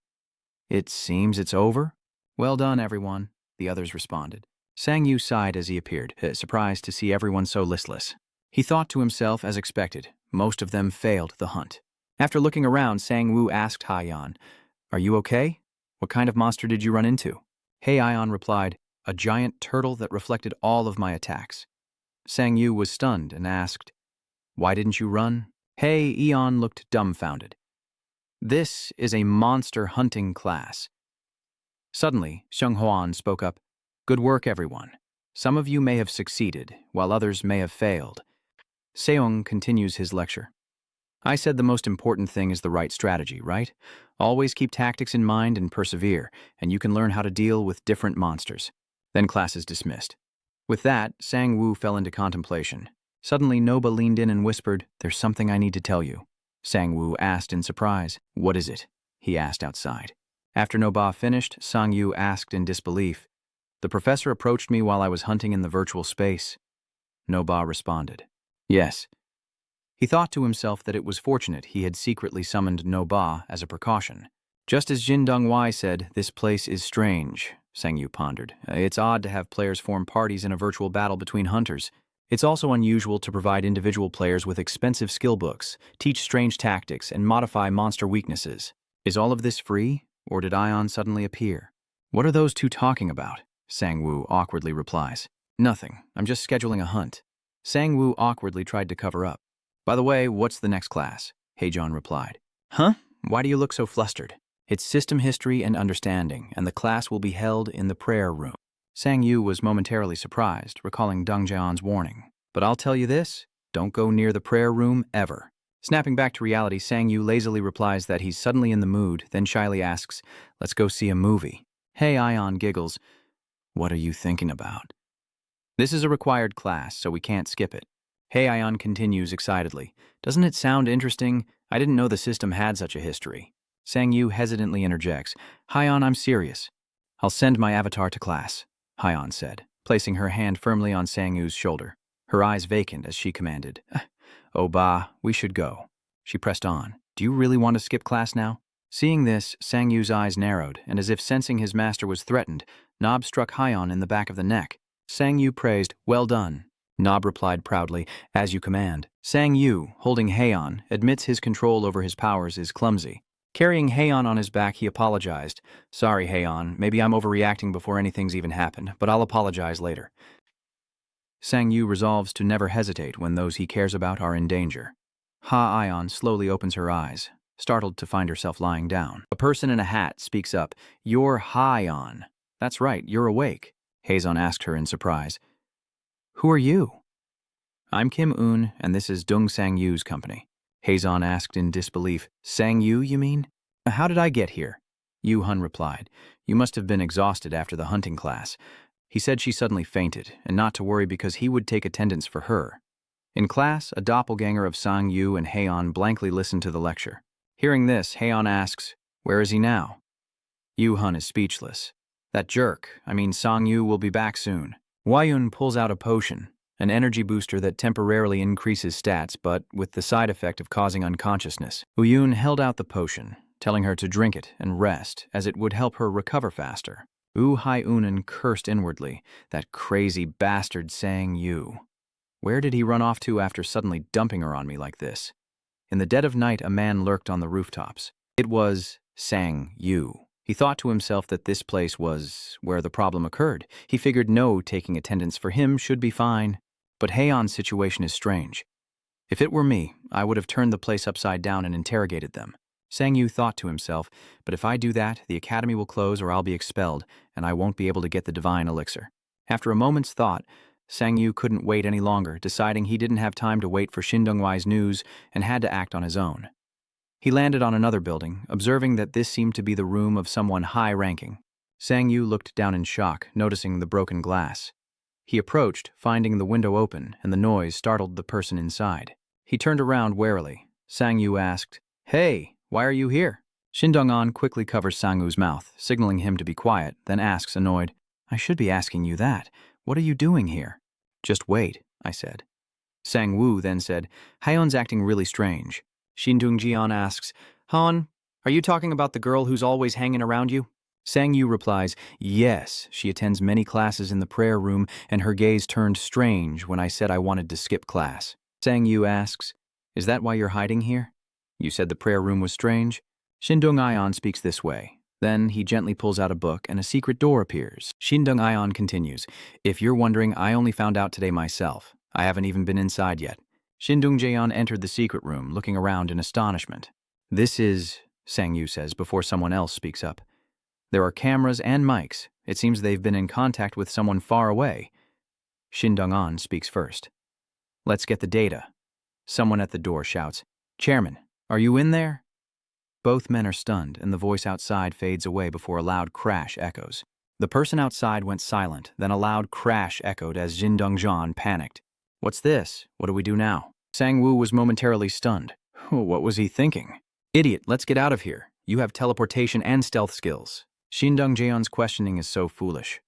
"It seems it's over?" "Well done, everyone," the others responded. Sang Yu sighed as he appeared, surprised to see everyone so listless. He thought to himself, as expected, most of them failed the hunt. After looking around, Sang Woo asked Haiyan, "Are you okay? What kind of monster did you run into?" Haiyan replied, "A giant turtle that reflected all of my attacks." Sang Yu was stunned and asked, "Why didn't you run?" Eon looked dumbfounded. "This is a monster hunting class." Suddenly, Xiong Huan spoke up, "Good work, everyone. Some of you may have succeeded, while others may have failed." Seong continues his lecture. "I said the most important thing is the right strategy, right? Always keep tactics in mind and persevere, and you can learn how to deal with different monsters." Then class is dismissed. With that, Sang Woo fell into contemplation. Suddenly, Noba leaned in and whispered, "There's something I need to tell you." Sang Woo asked in surprise, "What is it?" he asked outside. After Noba finished, Sang Yu asked in disbelief, "The professor approached me while I was hunting in the virtual space." Noba responded, "Yes." He thought to himself that it was fortunate he had secretly summoned Noba as a precaution. Just as Jin Dongwai said, "This place is strange," Sang Yu pondered. "It's odd to have players form parties in a virtual battle between hunters. It's also unusual to provide individual players with expensive skill books, teach strange tactics, and modify monster weaknesses. Is all of this free, or did Ion suddenly appear?" "What are those two talking about?" Sang Woo awkwardly replies. "Nothing. I'm just scheduling a hunt." Sang Woo awkwardly tried to cover up. "By the way, what's the next class?" Heijon replied. "Huh? Why do you look so flustered?" "It's system history and understanding, and the class will be held in the prayer room." Sang Yu was momentarily surprised, recalling Deng Jian's warning. "But I'll tell you this, don't go near the prayer room ever." Snapping back to reality, Sang Yu lazily replies that he's suddenly in the mood, then shyly asks, "Let's go see a movie." Ion giggles, "What are you thinking about?" "This is a required class, so we can't skip it." Ion continues excitedly, "Doesn't it sound interesting? I didn't know the system had such a history." Sang Yu hesitantly interjects, "Haiyan, I'm serious." "I'll send my avatar to class," Haiyan said, placing her hand firmly on Sang Yu's shoulder. Her eyes vacant as she commanded, "Oh, Ba, we should go." She pressed on, "Do you really want to skip class now?" Seeing this, Sang Yu's eyes narrowed, and as if sensing his master was threatened, Nob struck Haiyan in the back of the neck. Sang Yu praised, "Well done." Nob replied proudly, "As you command." Sang Yu, holding Heian, admits his control over his powers is clumsy. Carrying Heian on his back, he apologized. "Sorry, Heian, maybe I'm overreacting before anything's even happened, but I'll apologize later." Sang Yu resolves to never hesitate when those he cares about are in danger. Ha-Ion slowly opens her eyes, startled to find herself lying down. A person in a hat speaks up, "You're Haiyan." "That's right, you're awake," Haezon asked her in surprise. "Who are you?" "I'm Kim Un, and this is Dung Sang Yu's company." Haezon asked in disbelief. "Sang Yu, you mean?" "How did I get here?" Yu Hun replied. "You must have been exhausted after the hunting class." He said she suddenly fainted, and not to worry because he would take attendance for her. In class, a doppelganger of Sang Yu and Heian blankly listened to the lecture. Hearing this, Heian asks, "Where is he now?" Yu Hun is speechless. "That jerk, Sang Yu, will be back soon." Wayun pulls out a potion, an energy booster that temporarily increases stats, but with the side effect of causing unconsciousness. Uyun held out the potion, telling her to drink it and rest, as it would help her recover faster. Hai-Unan cursed inwardly, that crazy bastard Sang Yu. Where did he run off to after suddenly dumping her on me like this? In the dead of night, a man lurked on the rooftops. It was Sang Yu. He thought to himself that this place was where the problem occurred. He figured no taking attendance for him should be fine. But Heian's situation is strange. If it were me, I would have turned the place upside down and interrogated them. Sang Yu thought to himself, but if I do that, the academy will close or I'll be expelled, and I won't be able to get the divine elixir. After a moment's thought, Sang Yu couldn't wait any longer, deciding he didn't have time to wait for Shindongwai's news and had to act on his own. He landed on another building, observing that this seemed to be the room of someone high-ranking. Sang Yu looked down in shock, noticing the broken glass. He approached, finding the window open, and the noise startled the person inside. He turned around warily. Sang Yu asked, "Hey, why are you here?" Shin Dong-an quickly covers Sang-woo's mouth, signaling him to be quiet, then asks, annoyed, I should be asking you that. What are you doing here? Just wait, I said. Sang-woo then said, Haeon's acting really strange. Shin Dong-jian asks, Han, are you talking about the girl who's always hanging around you? Sang-yu replies, yes, she attends many classes in the prayer room, and her gaze turned strange when I said I wanted to skip class. Sang-yu asks, is that why you're hiding here? You said the prayer room was strange? Shin Dong-ion speaks this way. Then he gently pulls out a book and a secret door appears. Shin Dong-ion continues, if you're wondering, I only found out today myself. I haven't even been inside yet. Shin Dong-jaeon entered the secret room, looking around in astonishment. This is, Sang-yu says before someone else speaks up. There are cameras and mics. It seems they've been in contact with someone far away. Shin Dong-an speaks first. Let's get the data. Someone at the door shouts, Chairman, are you in there? Both men are stunned, and the voice outside fades away before a loud crash echoes. The person outside went silent, then a loud crash echoed as Shin Dong-jeon panicked. What's this? What do we do now? Sang-woo was momentarily stunned. What was he thinking? Idiot, let's get out of here. You have teleportation and stealth skills. Shin Dong-jeon's questioning is so foolish.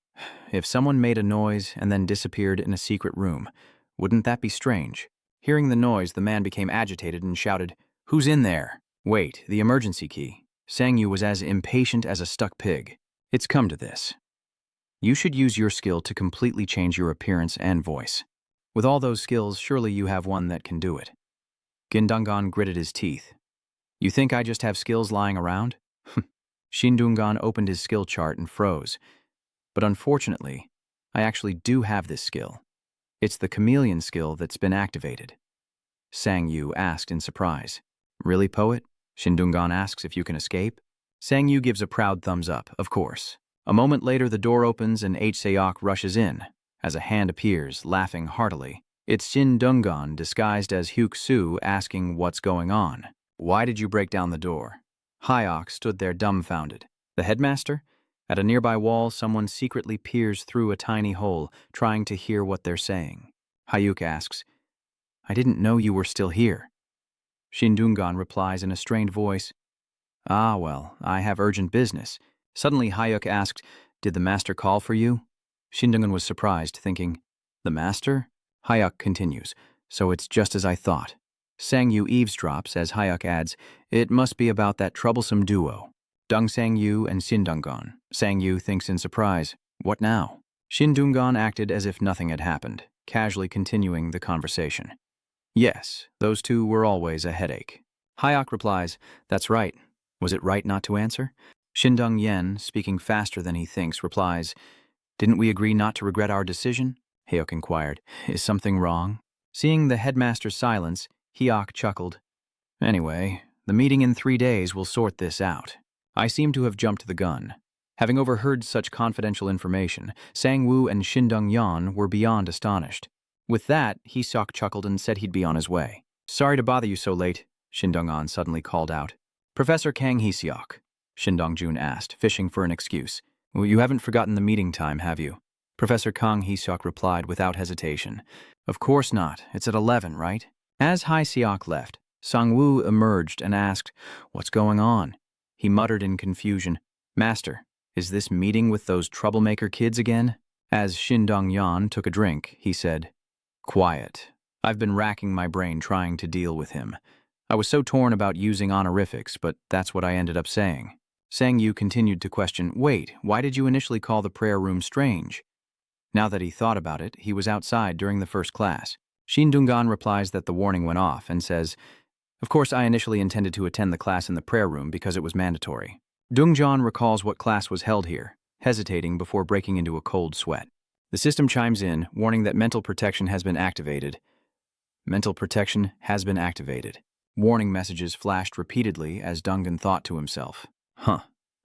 If someone made a noise and then disappeared in a secret room, wouldn't that be strange? Hearing the noise, the man became agitated and shouted, Who's in there? Wait, the emergency key. Sang-yu was as impatient as a stuck pig. It's come to this. You should use your skill to completely change your appearance and voice. With all those skills, surely you have one that can do it. Gindungan gritted his teeth. You think I just have skills lying around? Shin Dong-gan opened his skill chart and froze. But unfortunately, I actually do have this skill. It's the chameleon skill that's been activated. Sang-yu asked in surprise. Really, poet? Shin Dong-gan asks if you can escape. Sang-yu gives a proud thumbs up, of course. A moment later, the door opens and Seok rushes in. As a hand appears, laughing heartily. It's Shin Dong-gan disguised as Hyuk-soo asking what's going on. Why did you break down the door? Hyuk stood there dumbfounded. The headmaster? At a nearby wall, someone secretly peers through a tiny hole, trying to hear what they're saying. Hyuk asks, I didn't know you were still here. Shin Dong-gan replies in a strained voice, Ah, well, I have urgent business. Suddenly Hyuk asked, Did the master call for you? Shin Dong-gan was surprised, thinking, The master? Hyuk continues, So it's just as I thought. Sang-yu eavesdrops as Hyuk adds, It must be about that troublesome duo. Dung Sang-yu and Shin Dong-gan. Sang-yu thinks in surprise, What now? Shin Dong-gan acted as if nothing had happened, casually continuing the conversation. Yes, those two were always a headache. Hyuk replies, That's right. Was it right not to answer? Shin Dong-yen, speaking faster than he thinks, replies, Didn't we agree not to regret our decision? Hyuk inquired, Is something wrong? Seeing the headmaster's silence, Hyuk chuckled. Anyway, the meeting in 3 days will sort this out. I seem to have jumped the gun. Having overheard such confidential information, Sang-woo and Shin Dong-yeon were beyond astonished. With that, Hyuk chuckled and said he'd be on his way. Sorry to bother you so late, Shin Dong-an suddenly called out. Professor Kang Hyuk, Shin Dong-jun asked, fishing for an excuse. Well, you haven't forgotten the meeting time, have you? Professor Kang Hyuk replied without hesitation. Of course not. It's at 11, right? As Hyuk left, Sang-woo emerged and asked, What's going on? He muttered in confusion, Master, is this meeting with those troublemaker kids again? As Shin Dong-yeon took a drink, he said, Quiet. I've been racking my brain trying to deal with him. I was so torn about using honorifics, but that's what I ended up saying. Sang-yu continued to question, Wait, why did you initially call the prayer room strange? Now that he thought about it, he was outside during the first class. Shin Dong-gan replies that the warning went off and says, Of course, I initially intended to attend the class in the prayer room because it was mandatory. Dong-jeon recalls what class was held here, hesitating before breaking into a cold sweat. The system chimes in, warning that mental protection has been activated. Mental protection has been activated. Warning messages flashed repeatedly as Dong-gan thought to himself.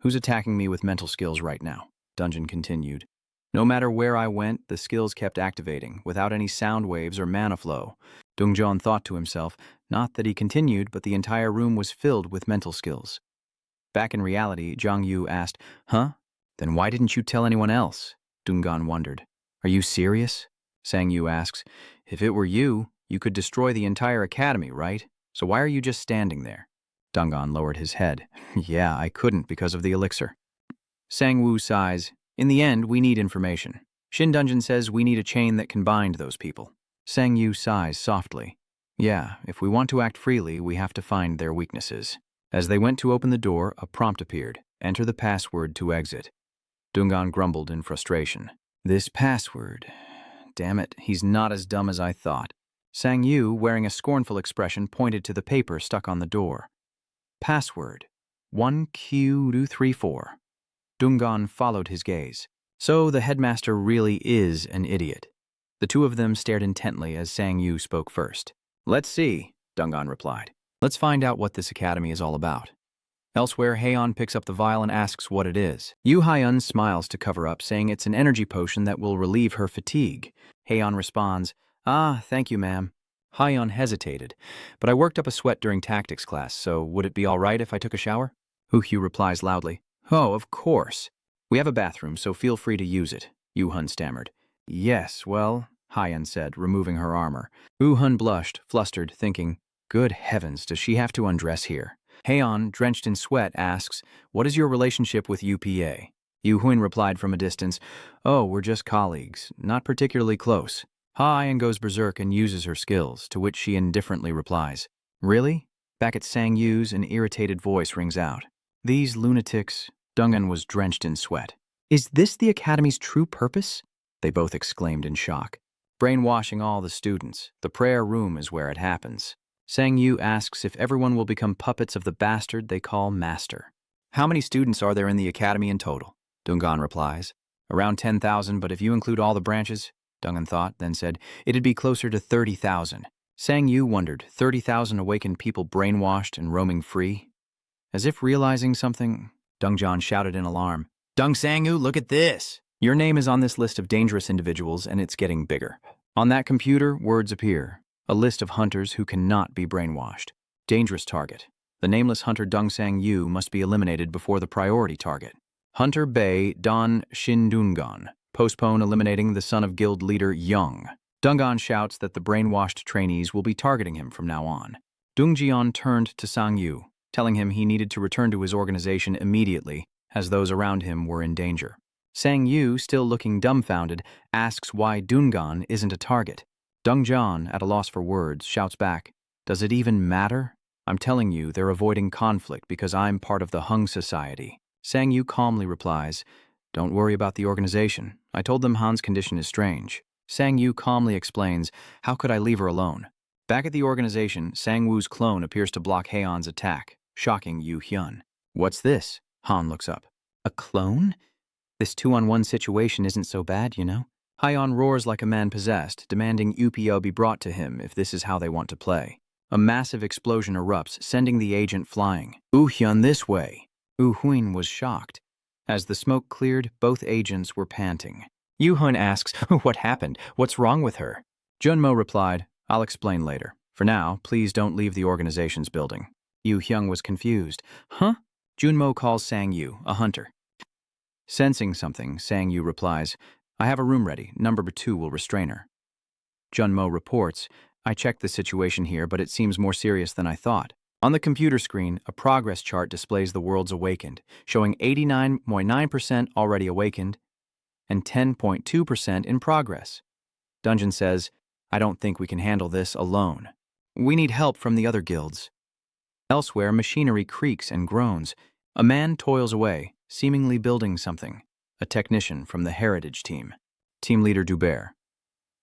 Who's attacking me with mental skills right now? Dong-gan continued. No matter where I went, the skills kept activating, without any sound waves or mana flow. Dong-jeon thought to himself, not that he continued, but the entire room was filled with mental skills. Back in reality, Jong-yu asked, Then why didn't you tell anyone else? Dong-gan wondered. Are you serious? Sang-yu asks, If it were you, you could destroy the entire academy, right? So why are you just standing there? Dungan lowered his head. Yeah, I couldn't because of the elixir. Sang-woo sighs. In the end, we need information. Shin Dungeon says we need a chain that can bind those people. Sang-yu sighs softly. Yeah, if we want to act freely, we have to find their weaknesses. As they went to open the door, a prompt appeared. Enter the password to exit. Dungan grumbled in frustration. This password. Damn it, he's not as dumb as I thought. Sang-yu, wearing a scornful expression, pointed to the paper stuck on the door. Password. 1Q234. Dungan followed his gaze. So the headmaster really is an idiot. The two of them stared intently as Sang-yu spoke first. Let's see, Dungan replied. Let's find out what this academy is all about. Elsewhere, Haeon picks up the vial and asks what it is. Yoo Hyun smiles to cover up, saying it's an energy potion that will relieve her fatigue. Haeon responds, thank you, ma'am. Hyun hesitated, but I worked up a sweat during tactics class, so would it be all right if I took a shower? Woo-hyu replies loudly, oh, of course. We have a bathroom, so feel free to use it, Yoo-hun stammered. Yes, well, Hyun said, removing her armor. Yoo-hun blushed, flustered, thinking, good heavens, does she have to undress here? Haeon, drenched in sweat, asks, what is your relationship with UPA? Yoo-hun replied from a distance, oh, we're just colleagues, not particularly close. Ha-Hyun goes berserk and uses her skills, to which she indifferently replies, really? Back at Sang-yu's, an irritated voice rings out. These lunatics. Dungan was drenched in sweat. Is this the Academy's true purpose? They both exclaimed in shock. Brainwashing all the students. The prayer room is where it happens. Sang-yu asks if everyone will become puppets of the bastard they call master. How many students are there in the Academy in total? Dungan replies. Around 10,000, but if you include all the branches, Dungan thought, then said, it'd be closer to 30,000. Sang-yu wondered, 30,000 awakened people brainwashed and roaming free? As if realizing something, Dungjan shouted in alarm, Dung Sang-yu, look at this! Your name is on this list of dangerous individuals, and it's getting bigger. On that computer, words appear. A list of hunters who cannot be brainwashed. Dangerous target. The nameless hunter Dung Sang-yu must be eliminated before the priority target. Hunter Bae Don Shindungan. Postpone eliminating the son of guild leader Young. Dungan shouts that the brainwashed trainees will be targeting him from now on. Dungjian turned to Sang-yu, telling him he needed to return to his organization immediately, as those around him were in danger. Sang-yu, still looking dumbfounded, asks why Dungan isn't a target. Dungjian, at a loss for words, shouts back, does it even matter? I'm telling you, they're avoiding conflict because I'm part of the Hung Society. Sang-yu calmly replies, don't worry about the organization. I told them Han's condition is strange. Sang-yu calmly explains, how could I leave her alone? Back at the organization, Sang-woo's clone appears to block Haeon's attack, shocking Yoo-hyun. What's this? Han looks up. A clone? This 2-on-1 situation isn't so bad, you know? Haeon roars like a man possessed, demanding UPO be brought to him if this is how they want to play. A massive explosion erupts, sending the agent flying. Yoo-hyun this way. Yoo-hyun was shocked. As the smoke cleared, both agents were panting. Yoo-hyun asks, what happened? What's wrong with her? Junmo replied, I'll explain later. For now, please don't leave the organization's building. Yoo-hyun was confused. Huh? Junmo calls Sang-yu, a hunter. Sensing something, Sang-yu replies, I have a room ready. Number 2 will restrain her. Junmo reports, I checked the situation here, but it seems more serious than I thought. On the computer screen, a progress chart displays the worlds awakened, showing 89.9% already awakened and 10.2% in progress. Dungeon says, I don't think we can handle this alone. We need help from the other guilds. Elsewhere, machinery creaks and groans. A man toils away, seemingly building something. A technician from the Heritage team. Team leader Dubert.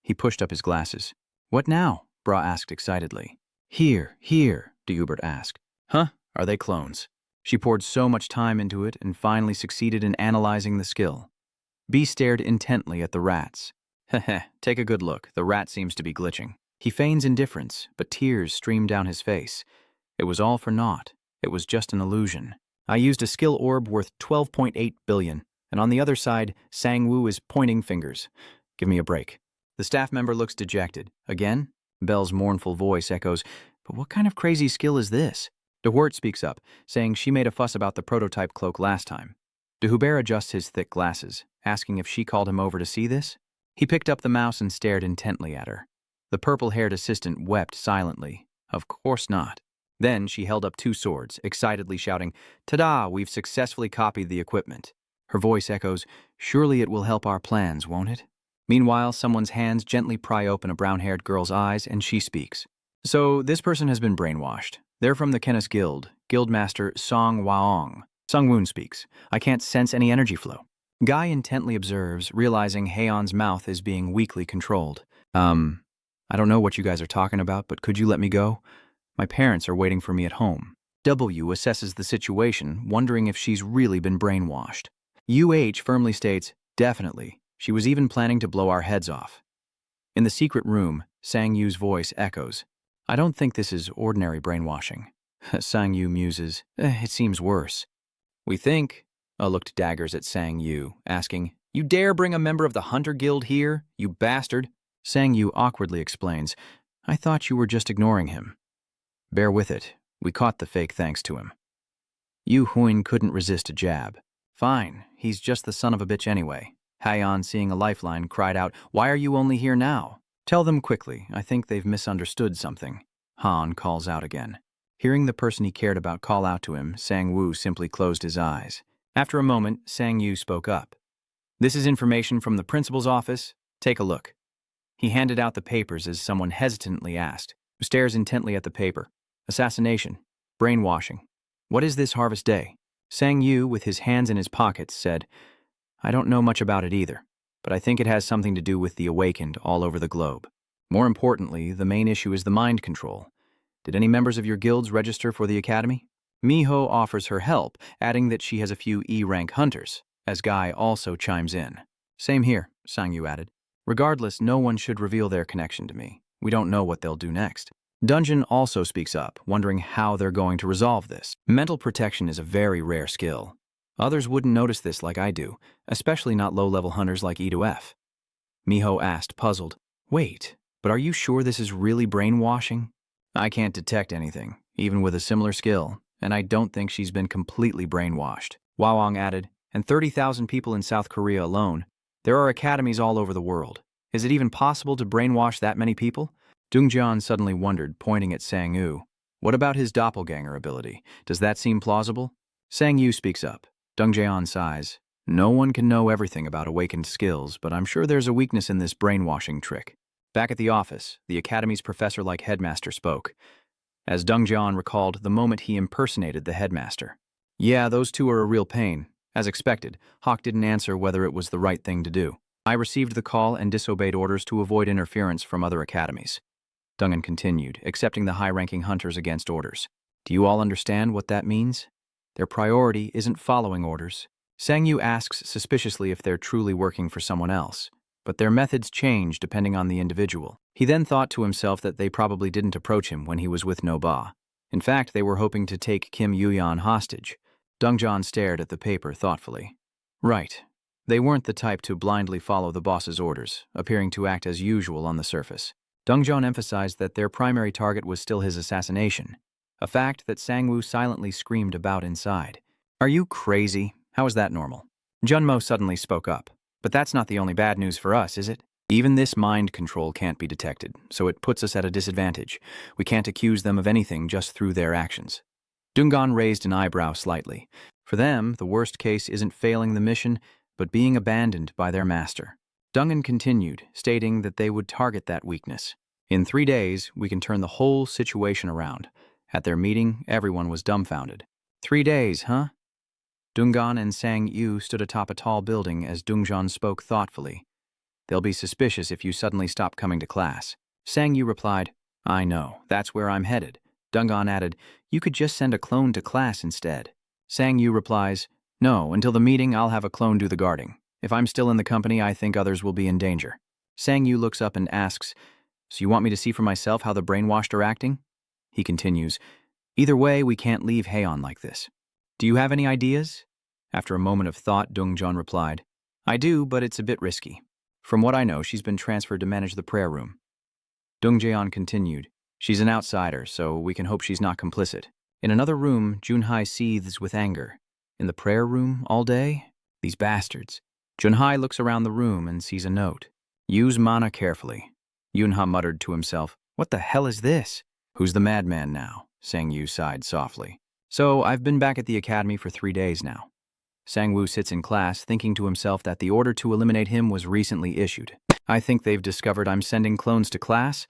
He pushed up his glasses. What now? Bra asked excitedly. Here, Dubert asked. Huh? Are they clones? She poured so much time into it and finally succeeded in analyzing the skill. B stared intently at the rats. Heh, take a good look. The rat seems to be glitching. He feigns indifference, but tears stream down his face. It was all for naught. It was just an illusion. I used a skill orb worth 12.8 billion, and on the other side, Sang-woo is pointing fingers. Give me a break. The staff member looks dejected. Again? Belle's mournful voice echoes, but what kind of crazy skill is this? De Hort speaks up, saying she made a fuss about the prototype cloak last time. De Hubert adjusts his thick glasses, asking if she called him over to see this. He picked up the mouse and stared intently at her. The purple-haired assistant wept silently. Of course not. Then she held up 2 swords, excitedly shouting, "Ta-da, we've successfully copied the equipment." Her voice echoes, "Surely it will help our plans, won't it?" Meanwhile, someone's hands gently pry open a brown-haired girl's eyes, and she speaks. "So, this person has been brainwashed. They're from the Kennis Guild, Guildmaster Song Waong." Sungwoon speaks. "I can't sense any energy flow." Guy intently observes, realizing Haeon's mouth is being weakly controlled. I don't know what you guys are talking about, but could you let me go? My parents are waiting for me at home." W assesses the situation, wondering if she's really been brainwashed. UH firmly states, "Definitely. She was even planning to blow our heads off." In the secret room, Sang-Yu's voice echoes, "I don't think this is ordinary brainwashing." Sang-Yu muses, "It seems worse." "We think." Looked daggers at Sang-Yu, asking, "You dare bring a member of the Hunter Guild here, you bastard?" Sang-Yu awkwardly explains, "I thought you were just ignoring him." "Bear with it. We caught the fake thanks to him." Yu Huin couldn't resist a jab. "Fine, he's just the son of a bitch anyway." Haeon, seeing a lifeline, cried out, "Why are you only here now?" "Tell them quickly. I think they've misunderstood something." Han calls out again. Hearing the person he cared about call out to him, Sang-Woo simply closed his eyes. After a moment, Sang-Yu spoke up. "This is information from the principal's office. Take a look." He handed out the papers as someone hesitantly asked, who stares intently at the paper. "Assassination. Brainwashing. What is this Harvest Day?" Sang-Yu, with his hands in his pockets, said, "I don't know much about it either, but I think it has something to do with the awakened all over the globe. More importantly, the main issue is the mind control. Did any members of your guilds register for the academy?" Miho offers her help, adding that she has a few E-rank hunters, as Guy also chimes in. "Same here," Sang-Yu added. "Regardless, no one should reveal their connection to me. We don't know what they'll do next." Dungeon also speaks up, wondering how they're going to resolve this. Mental protection is a very rare skill. Others wouldn't notice this like I do, especially not low-level hunters like E2F. Miho asked, puzzled, "Wait, but are you sure this is really brainwashing?" "I can't detect anything, even with a similar skill, and I don't think she's been completely brainwashed." Wawong added, "And 30,000 people in South Korea alone. There are academies all over the world. Is it even possible to brainwash that many people?" Dungjeon suddenly wondered, pointing at Sang-Yu. "What about his doppelganger ability? Does that seem plausible?" Sang-Yu speaks up. Dungjeon sighs. "No one can know everything about awakened skills, but I'm sure there's a weakness in this brainwashing trick." Back at the office, the academy's professor-like headmaster spoke, as Dungjeon recalled the moment he impersonated the headmaster. "Yeah, those two are a real pain. As expected, Hawk didn't answer whether it was the right thing to do. I received the call and disobeyed orders to avoid interference from other academies." Dungan continued, accepting the high-ranking hunters against orders. "Do you all understand what that means? Their priority isn't following orders." Sang-Yu asks suspiciously if they're truly working for someone else, but their methods change depending on the individual. He then thought to himself that they probably didn't approach him when he was with No-Ba. In fact, they were hoping to take Kim Yuyan hostage. Dungjeon stared at the paper thoughtfully. Right. They weren't the type to blindly follow the boss's orders, appearing to act as usual on the surface. Dungjeon emphasized that their primary target was still his assassination, a fact that Sang-Woo silently screamed about inside. "Are you crazy? How is that normal?" Junmo suddenly spoke up. "But that's not the only bad news for us, is it? Even this mind control can't be detected, so it puts us at a disadvantage. We can't accuse them of anything just through their actions." Dungan raised an eyebrow slightly. For them, the worst case isn't failing the mission, but being abandoned by their master. Dungan continued, stating that they would target that weakness. "In 3 days, we can turn the whole situation around." At their meeting, everyone was dumbfounded. 3 days, huh? Dungan and Sang-Yu stood atop a tall building as Dungjeon spoke thoughtfully. "They'll be suspicious if you suddenly stop coming to class." Sang-Yu replied, "I know, that's where I'm headed." Dungan added, "You could just send a clone to class instead." Sang-Yu replies, "No, until the meeting I'll have a clone do the guarding. If I'm still in the company, I think others will be in danger." Sang-Yu looks up and asks, "So you want me to see for myself how the brainwashed are acting?" He continues, "Either way, we can't leave Haeon like this. Do you have any ideas?" After a moment of thought, Dungjeon replied, "I do, but it's a bit risky. From what I know, she's been transferred to manage the prayer room." Dungjeon continued, "She's an outsider, so we can hope she's not complicit." In another room, Junhai seethes with anger. "In the prayer room all day? These bastards." Junhai looks around the room and sees a note. "Use mana carefully." Yunha muttered to himself, "What the hell is this?" "Who's the madman now?" Sang-Yu sighed softly. So, I've been back at the academy for 3 days now. Sang-Woo sits in class, thinking to himself that the order to eliminate him was recently issued. I think they've discovered I'm sending clones to class.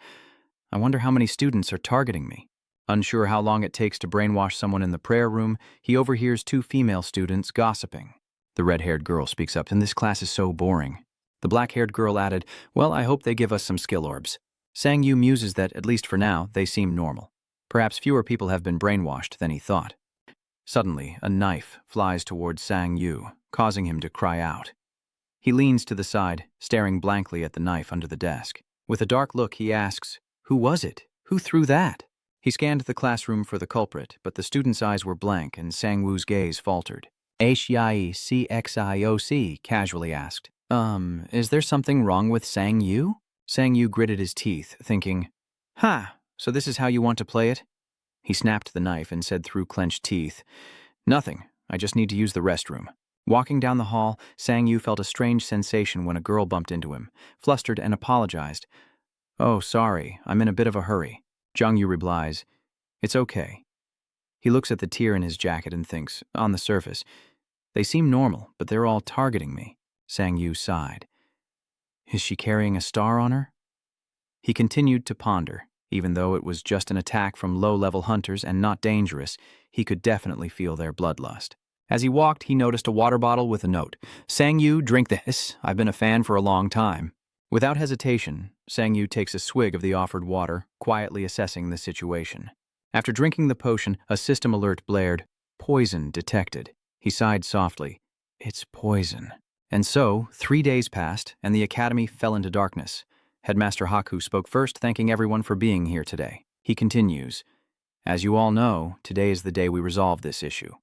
I wonder how many students are targeting me. Unsure how long it takes to brainwash someone in the prayer room, he overhears 2 female students gossiping. The red-haired girl speaks up, and this class is so boring. The black-haired girl added, well, I hope they give us some skill orbs. Sang-Yu muses that, at least for now, they seem normal. Perhaps fewer people have been brainwashed than he thought. Suddenly, a knife flies towards Sang-Yu, causing him to cry out. He leans to the side, staring blankly at the knife under the desk. With a dark look, he asks, who was it? Who threw that? He scanned the classroom for the culprit, but the student's eyes were blank and Sang-Woo's gaze faltered. HYCXIOC casually asked, is there something wrong with Sang-Yu? Sang-Yu gritted his teeth, thinking, so this is how you want to play it? He snapped the knife and said through clenched teeth, nothing, I just need to use the restroom. Walking down the hall, Sang-Yu felt a strange sensation when a girl bumped into him, flustered and apologized. Oh, sorry, I'm in a bit of a hurry. Jung-Yu replies, it's okay. He looks at the tear in his jacket and thinks, on the surface, they seem normal, but they're all targeting me. Sang-Yu sighed. Is she carrying a star on her? He continued to ponder. Even though it was just an attack from low-level hunters and not dangerous, he could definitely feel their bloodlust. As he walked, he noticed a water bottle with a note. Sang-Yu, drink this. I've been a fan for a long time. Without hesitation, Sang-Yu takes a swig of the offered water, quietly assessing the situation. After drinking the potion, a system alert blared. Poison detected. He sighed softly. It's poison. And so, 3 days passed, and the academy fell into darkness. Headmaster Haku spoke first, thanking everyone for being here today. He continues, as you all know, today is the day we resolve this issue.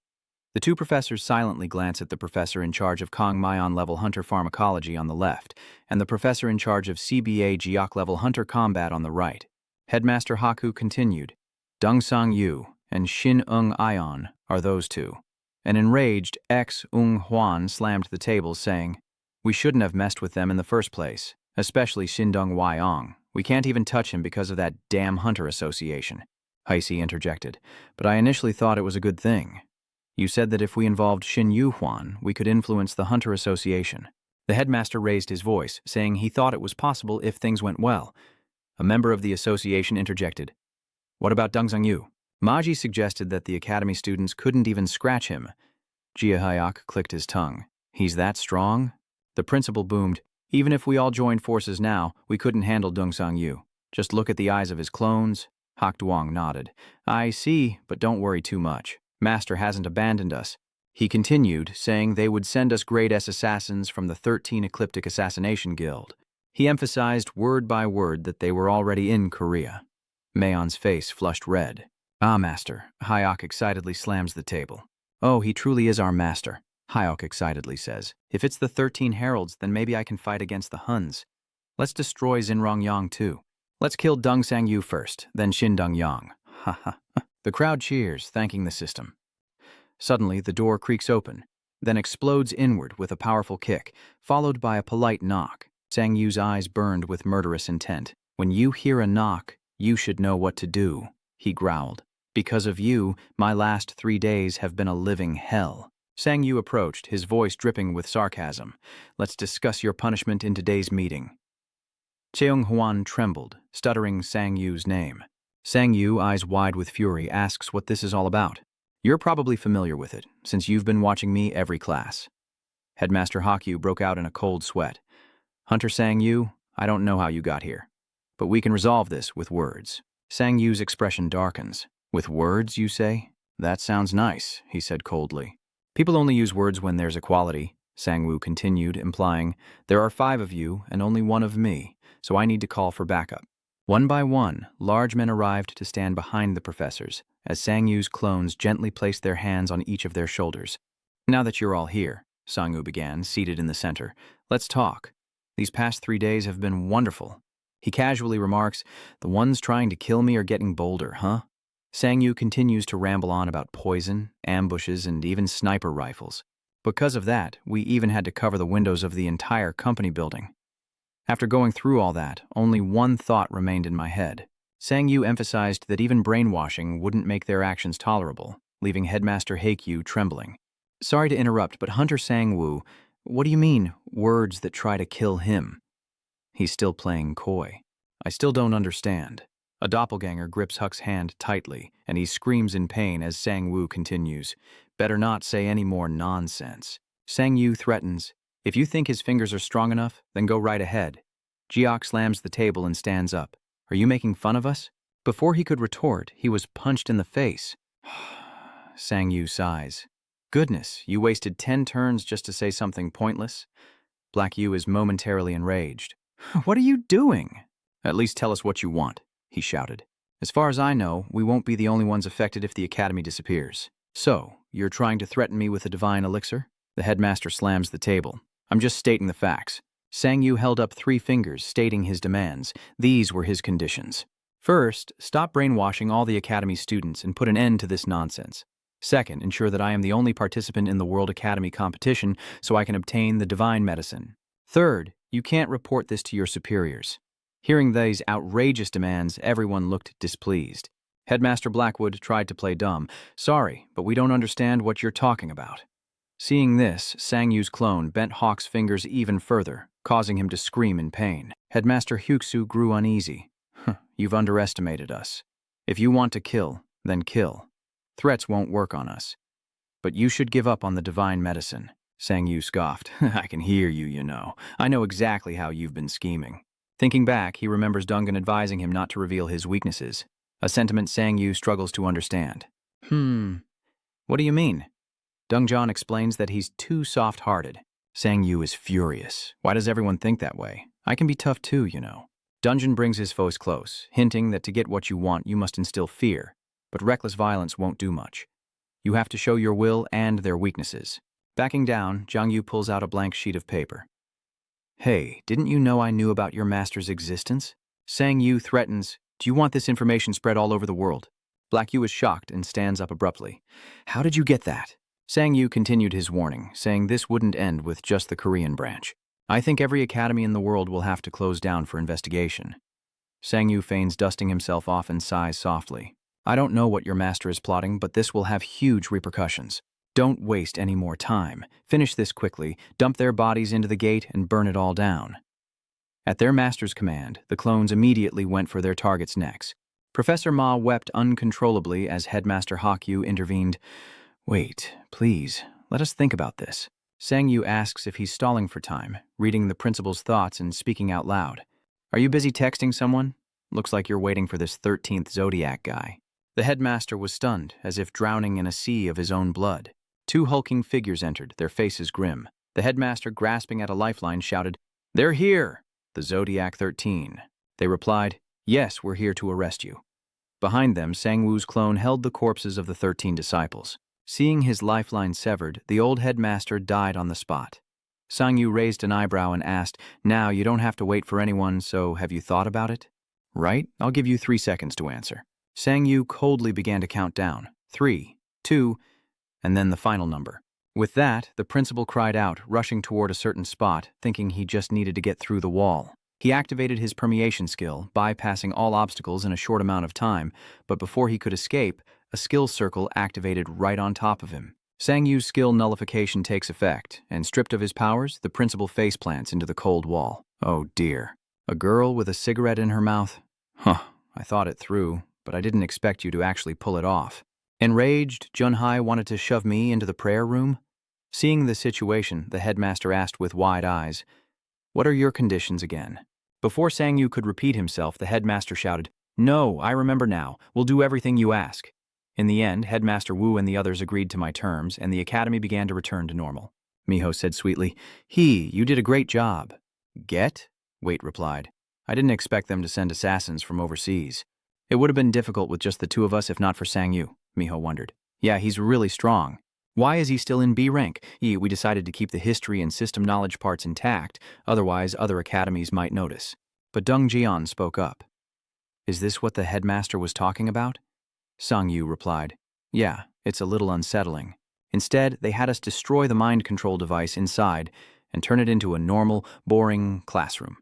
The 2 professors silently glance at the professor in charge of Kong-Mayon level hunter pharmacology on the left, and the professor in charge of CBA Geok level hunter combat on the right. Headmaster Haku continued, Dong Sang-Yu and Shin-Ung Ion are those 2. An enraged X-Ung Hwan slammed the table, saying, we shouldn't have messed with them in the first place. Especially Shindong Wyong. We can't even touch him because of that damn Hunter Association. Heisei interjected, but I initially thought it was a good thing. You said that if we involved Shin Yu Huan, we could influence the Hunter Association. The headmaster raised his voice, saying he thought it was possible if things went well. A member of the association interjected, what about Deng Zhengyu? Maji suggested that the academy students couldn't even scratch him. Jia Hyok clicked his tongue. He's that strong? The principal boomed, even if we all joined forces now, we couldn't handle Deng Sang-Yu. Just look at the eyes of his clones. Hak Duong nodded. I see, but don't worry too much. Master hasn't abandoned us. He continued, saying they would send us grade S assassins from the 13 Ecliptic Assassination Guild. He emphasized word by word that they were already in Korea. Mayon's face flushed red. Ah, Master. Hyok excitedly slams the table. Oh, he truly is our master. Hyok excitedly says, if it's the 13 heralds, then maybe I can fight against the Huns. Let's destroy Xinrongyang too. Let's kill Deng Sang-Yu first, then Xindongyang. Ha ha. The crowd cheers, thanking the system. Suddenly, the door creaks open, then explodes inward with a powerful kick, followed by a polite knock. Sang-Yu's eyes burned with murderous intent. When you hear a knock, you should know what to do, he growled. Because of you, my last 3 days have been a living hell. Sang-Yu approached, his voice dripping with sarcasm. Let's discuss your punishment in today's meeting. Cheung Huan trembled, stuttering Sang-Yu's name. Sang-Yu, eyes wide with fury, asks what this is all about. You're probably familiar with it, since you've been watching me every class. Headmaster Hakyu broke out in a cold sweat. Hunter Sang-Yu, I don't know how you got here, but we can resolve this with words. Sang-Yu's expression darkens. With words, you say? That sounds nice, he said coldly. People only use words when there's equality, Sang-Woo continued, implying, there are 5 of you and only 1 of me, so I need to call for backup. One by one, large men arrived to stand behind the professors, as Sang-Yu's clones gently placed their hands on each of their shoulders. Now that you're all here, Sang-Woo began, seated in the center, let's talk. These past 3 days have been wonderful. He casually remarks, the ones trying to kill me are getting bolder, huh? Sang-Yu continues to ramble on about poison, ambushes, and even sniper rifles. Because of that, we even had to cover the windows of the entire company building. After going through all that, only one thought remained in my head. Sang Yu emphasized that even brainwashing wouldn't make their actions tolerable, leaving Headmaster Haekyu trembling. Sorry to interrupt, but Hunter Sang-woo, what do you mean, words that try to kill him? He's still playing coy. I still don't understand. A doppelganger grips Huck's hand tightly, and he screams in pain as Sang-woo continues. Better not say any more nonsense. Sang-yu threatens, if you think his fingers are strong enough, then go right ahead. Jiok slams the table and stands up. Are you making fun of us? Before he could retort, he was punched in the face. Sang-yu sighs. Goodness, you wasted 10 turns just to say something pointless? Black Yu is momentarily enraged. What are you doing? At least tell us what you want, he shouted. As far as I know, we won't be the only ones affected if the academy disappears. So, you're trying to threaten me with a divine elixir? The headmaster slams the table. I'm just stating the facts. Sang-yu held up 3 fingers, stating his demands. These were his conditions. First, stop brainwashing all the academy students and put an end to this nonsense. Second, ensure that I am the only participant in the World Academy competition so I can obtain the divine medicine. Third, you can't report this to your superiors. Hearing these outrageous demands, everyone looked displeased. Headmaster Blackwood tried to play dumb. Sorry, but we don't understand what you're talking about. Seeing this, Sang-yu's clone bent Hawk's fingers even further, causing him to scream in pain. Headmaster Hyuksu grew uneasy. You've underestimated us. If you want to kill, then kill. Threats won't work on us. But you should give up on the divine medicine. Sang-yu scoffed. I can hear you, you know. I know exactly how you've been scheming. Thinking back, he remembers Dungan advising him not to reveal his weaknesses, a sentiment Sang-yu struggles to understand. What do you mean? Dungjan explains that he's too soft-hearted. Sang-yu is furious. Why does everyone think that way? I can be tough too, you know. Dungeon brings his foes close, hinting that to get what you want, you must instill fear. But reckless violence won't do much. You have to show your will and their weaknesses. Backing down, Jiang-yu pulls out a blank sheet of paper. Hey, didn't you know I knew about your master's existence? Sang-yu threatens, do you want this information spread all over the world? Black Yu is shocked and stands up abruptly. How did you get that? Sang-yu continued his warning, saying this wouldn't end with just the Korean branch. I think every academy in the world will have to close down for investigation. Sang-yu feigns dusting himself off and sighs softly. I don't know what your master is plotting, but this will have huge repercussions. Don't waste any more time. Finish this quickly, dump their bodies into the gate, and burn it all down. At their master's command, the clones immediately went for their targets' necks. Professor Ma wept uncontrollably as Headmaster Hakyu intervened. Wait, please, let us think about this. Sang-yu asks if he's stalling for time, reading the principal's thoughts and speaking out loud. Are you busy texting someone? Looks like you're waiting for this 13th Zodiac guy. The headmaster was stunned, as if drowning in a sea of his own blood. 2 hulking figures entered, their faces grim. The headmaster, grasping at a lifeline, shouted, They're here! The Zodiac 13. They replied, Yes, we're here to arrest you. Behind them, Sang-woo's clone held the corpses of the 13 disciples. Seeing his lifeline severed, the old headmaster died on the spot. Sang-yu raised an eyebrow and asked, Now, you don't have to wait for anyone, so have you thought about it? Right? I'll give you 3 seconds to answer. Sang-yu coldly began to count down. 3, 2, and then the final number. With that, the principal cried out, rushing toward a certain spot, thinking he just needed to get through the wall. He activated his permeation skill, bypassing all obstacles in a short amount of time, but before he could escape, a skill circle activated right on top of him. Sang-yu's skill nullification takes effect, and stripped of his powers, the principal faceplants into the cold wall. Oh dear. A girl with a cigarette in her mouth? I thought it through, but I didn't expect you to actually pull it off. Enraged, Junhai wanted to shove me into the prayer room. Seeing the situation, the headmaster asked with wide eyes, What are your conditions again? Before Sang-yu could repeat himself, the headmaster shouted, No, I remember now. We'll do everything you ask. In the end, Headmaster Wu and the others agreed to my terms, and the academy began to return to normal. Miho said sweetly, You did a great job. Get? Wait replied. I didn't expect them to send assassins from overseas. It would have been difficult with just the 2 of us if not for Sang-yu, Miho wondered. Yeah, he's really strong. Why is he still in B rank? We decided to keep the history and system knowledge parts intact, otherwise other academies might notice. But Deng Jian spoke up. Is this what the headmaster was talking about? Sang-yu replied, Yeah, it's a little unsettling. Instead, they had us destroy the mind control device inside and turn it into a normal, boring classroom.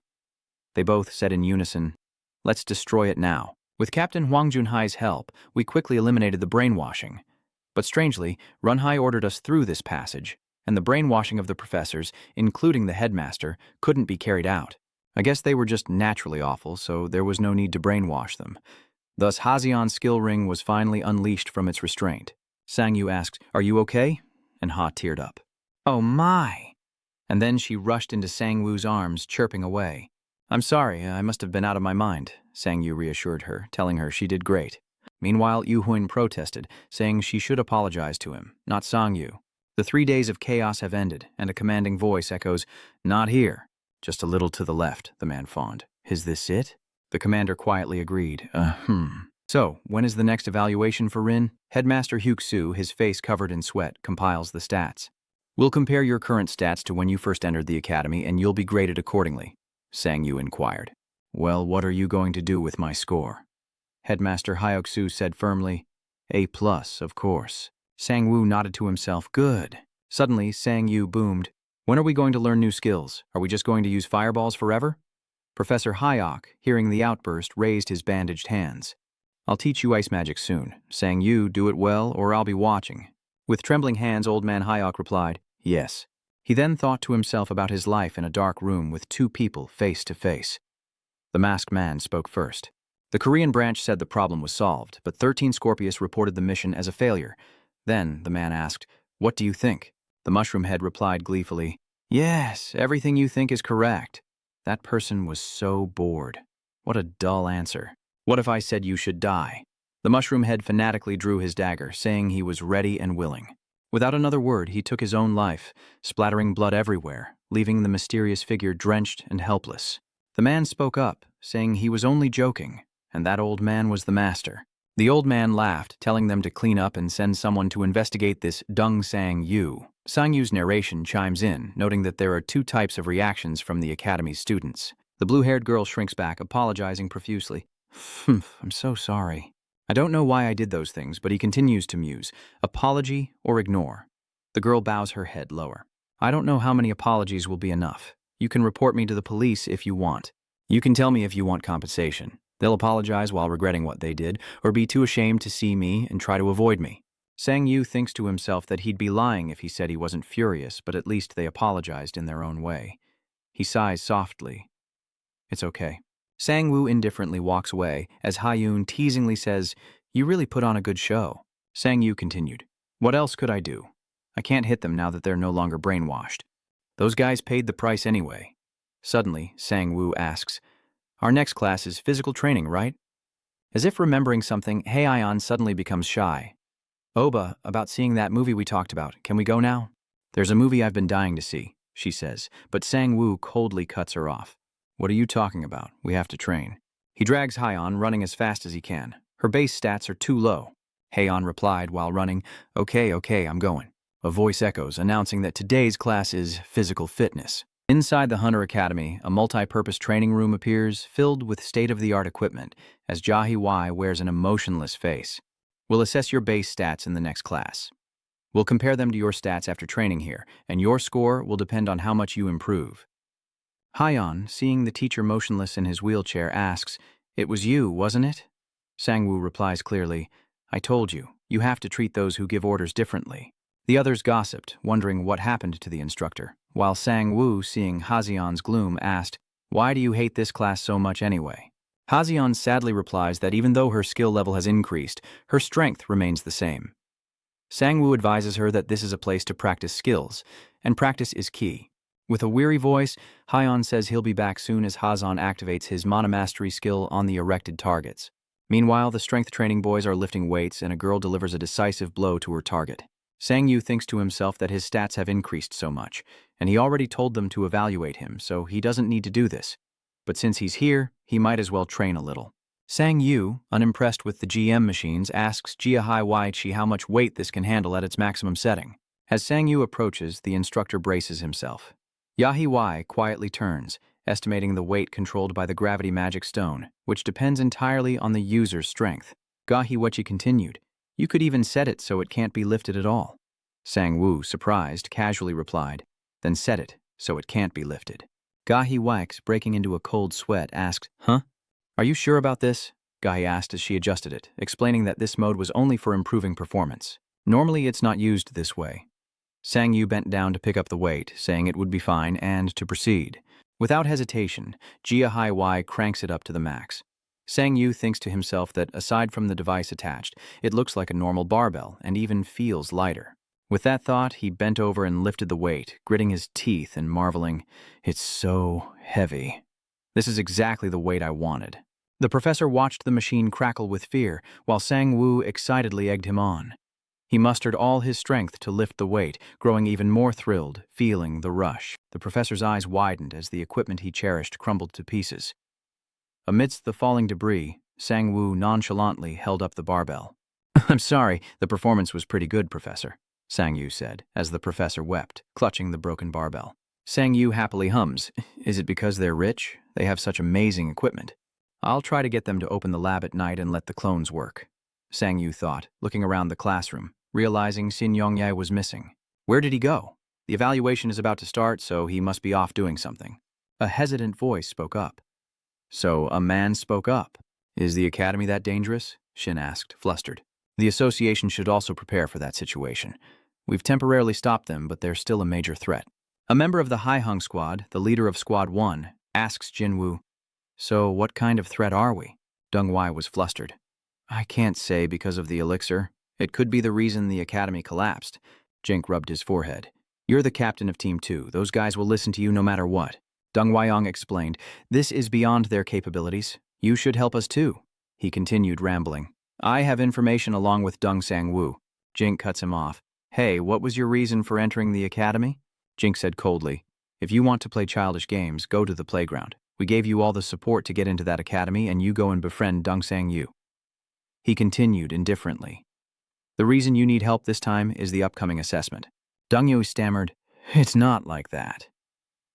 They both said in unison, Let's destroy it now. With Captain Huang Junhai's help, we quickly eliminated the brainwashing. But strangely, Runhai ordered us through this passage, and the brainwashing of the professors, including the headmaster, couldn't be carried out. I guess they were just naturally awful, so there was no need to brainwash them. Thus, Hazion's skill ring was finally unleashed from its restraint. Sangyu asked, "Are you okay?" And Ha teared up. "Oh my!" And then she rushed into Sangwoo's arms, chirping away. "I'm sorry, I must have been out of my mind," Sangyu reassured her, telling her she did great. Meanwhile, Yu Huin protested, saying she should apologize to him, not Sangyu. The 3 days of chaos have ended, and a commanding voice echoes, "Not here." "Just a little to the left," the man fawned. "Is this it?" The commander quietly agreed. So, when is the next evaluation for Rin? Headmaster Hyuk-soo, his face covered in sweat, compiles the stats. "We'll compare your current stats to when you first entered the academy, and you'll be graded accordingly," Sangyu inquired. "Well, what are you going to do with my score?" Headmaster Hyuk-soo said firmly. "A+, of course." Sangwoo nodded to himself. "Good." Suddenly, Sangyu boomed. "When are we going to learn new skills? Are we just going to use fireballs forever?" Professor Hyok, hearing the outburst, raised his bandaged hands. "I'll teach you ice magic soon. Sangyu, do it well, or I'll be watching." With trembling hands, Old Man Hyok replied, "Yes." He then thought to himself about his life in a dark room with 2 people face to face. The masked man spoke first. The Korean branch said the problem was solved, but 13 Scorpius reported the mission as a failure. Then the man asked, "What do you think?" The mushroom head replied gleefully, "Yes, everything you think is correct." That person was so bored. What a dull answer. What if I said you should die? The mushroom head fanatically drew his dagger, saying he was ready and willing. Without another word, he took his own life, splattering blood everywhere, leaving the mysterious figure drenched and helpless. The man spoke up, saying he was only joking, and that old man was the master. The old man laughed, telling them to clean up and send someone to investigate this Dung Sang Yu. Sangyu's narration chimes in, noting that there are 2 types of reactions from the academy's students. The blue-haired girl shrinks back, apologizing profusely. "I'm so sorry. I don't know why I did those things," but he continues to muse. "Apology or ignore." The girl bows her head lower. "I don't know how many apologies will be enough. You can report me to the police if you want. You can tell me if you want compensation. They'll apologize while regretting what they did, or be too ashamed to see me and try to avoid me." Sangyu thinks to himself that he'd be lying if he said he wasn't furious, but at least they apologized in their own way. He sighs softly. "It's okay." Sangwoo indifferently walks away as Hyun teasingly says, "You really put on a good show." Sangyu continued, "What else could I do? I can't hit them now that they're no longer brainwashed. Those guys paid the price anyway." Suddenly, Sangwoo asks, "Our next class is physical training, right?" As if remembering something, Heian suddenly becomes shy. "Oba, about seeing that movie we talked about, can we go now?" "There's a movie I've been dying to see," she says, but Sangwoo coldly cuts her off. "What are you talking about? We have to train." He drags Heian, running as fast as he can. "Her base stats are too low." Heian replied while running, Okay, I'm going." A voice echoes, announcing that today's class is physical fitness. Inside the Hunter Academy, a multi-purpose training room appears, filled with state-of-the-art equipment, as Jahi Wai wears an emotionless face. "We'll assess your base stats in the next class. We'll compare them to your stats after training here, and your score will depend on how much you improve." Heian, seeing the teacher motionless in his wheelchair, asks, "It was you, wasn't it?" Sangwoo replies clearly, "I told you, you have to treat those who give orders differently." The others gossiped, wondering what happened to the instructor, while Sangwoo, seeing Hazion's gloom, asked, "Why do you hate this class so much anyway?" Hazion sadly replies that even though her skill level has increased, her strength remains the same. Sangwoo advises her that this is a place to practice skills, and practice is key. With a weary voice, Heian says he'll be back soon as Hazon activates his monomastery skill on the erected targets. Meanwhile, the strength training boys are lifting weights and a girl delivers a decisive blow to her target. Sangyu thinks to himself that his stats have increased so much, and he already told them to evaluate him, so he doesn't need to do this. But since he's here, he might as well train a little. Sangyu, unimpressed with the GM machines, asks Jiahai Waichi how much weight this can handle at its maximum setting. As Sangyu approaches, the instructor braces himself. Yahi Wai quietly turns, estimating the weight controlled by the gravity magic stone, which depends entirely on the user's strength. Gahi Wechi continued, "You could even set it so it can't be lifted at all." Sangwoo, surprised, casually replied, "Then set it so it can't be lifted." Gahi Wax, breaking into a cold sweat, asked, "Huh? Are you sure about this?" Guy asked as she adjusted it, explaining that this mode was only for improving performance. Normally it's not used this way. Sang Yu bent down to pick up the weight, saying it would be fine and to proceed. Without hesitation, Jia Hai Y cranks it up to the max. Sang Yu thinks to himself that, aside from the device attached, it looks like a normal barbell and even feels lighter. With that thought, he bent over and lifted the weight, gritting his teeth and marveling, "It's so heavy. This is exactly the weight I wanted." The professor watched the machine crackle with fear, while Sang Woo excitedly egged him on. He mustered all his strength to lift the weight, growing even more thrilled, feeling the rush. The professor's eyes widened as the equipment he cherished crumbled to pieces. Amidst the falling debris, Sang Woo nonchalantly held up the barbell. "I'm sorry, the performance was pretty good, Professor," Sang Yu said, as the professor wept, clutching the broken barbell. Sang Yu happily hums. "Is it because they're rich? They have such amazing equipment. I'll try to get them to open the lab at night and let the clones work," Sang Yu thought, looking around the classroom, realizing Xin Yongye was missing. Where did he go? The evaluation is about to start, so he must be off doing something. A hesitant voice spoke up. So a man spoke up. "Is the academy that dangerous?" Shin asked, flustered. "The association should also prepare for that situation. We've temporarily stopped them, but they're still a major threat." A member of the Haihung squad, the leader of Squad 1, asks Jinwoo, "So what kind of threat are we?" Deng Wai was flustered. "I can't say because of the elixir. It could be the reason the academy collapsed." Jink rubbed his forehead. "You're the captain of Team 2. Those guys will listen to you no matter what." Deng Waiyong explained, "This is beyond their capabilities. You should help us too." He continued rambling. "I have information along with Deng Sang-woo." Jink cuts him off. "Hey, what was your reason for entering the academy?" Jink said coldly, "If you want to play childish games, go to the playground. We gave you all the support to get into that academy, and you go and befriend Deng Sang-yu." He continued indifferently. "The reason you need help this time is the upcoming assessment." Deng Yu stammered, "It's not like that."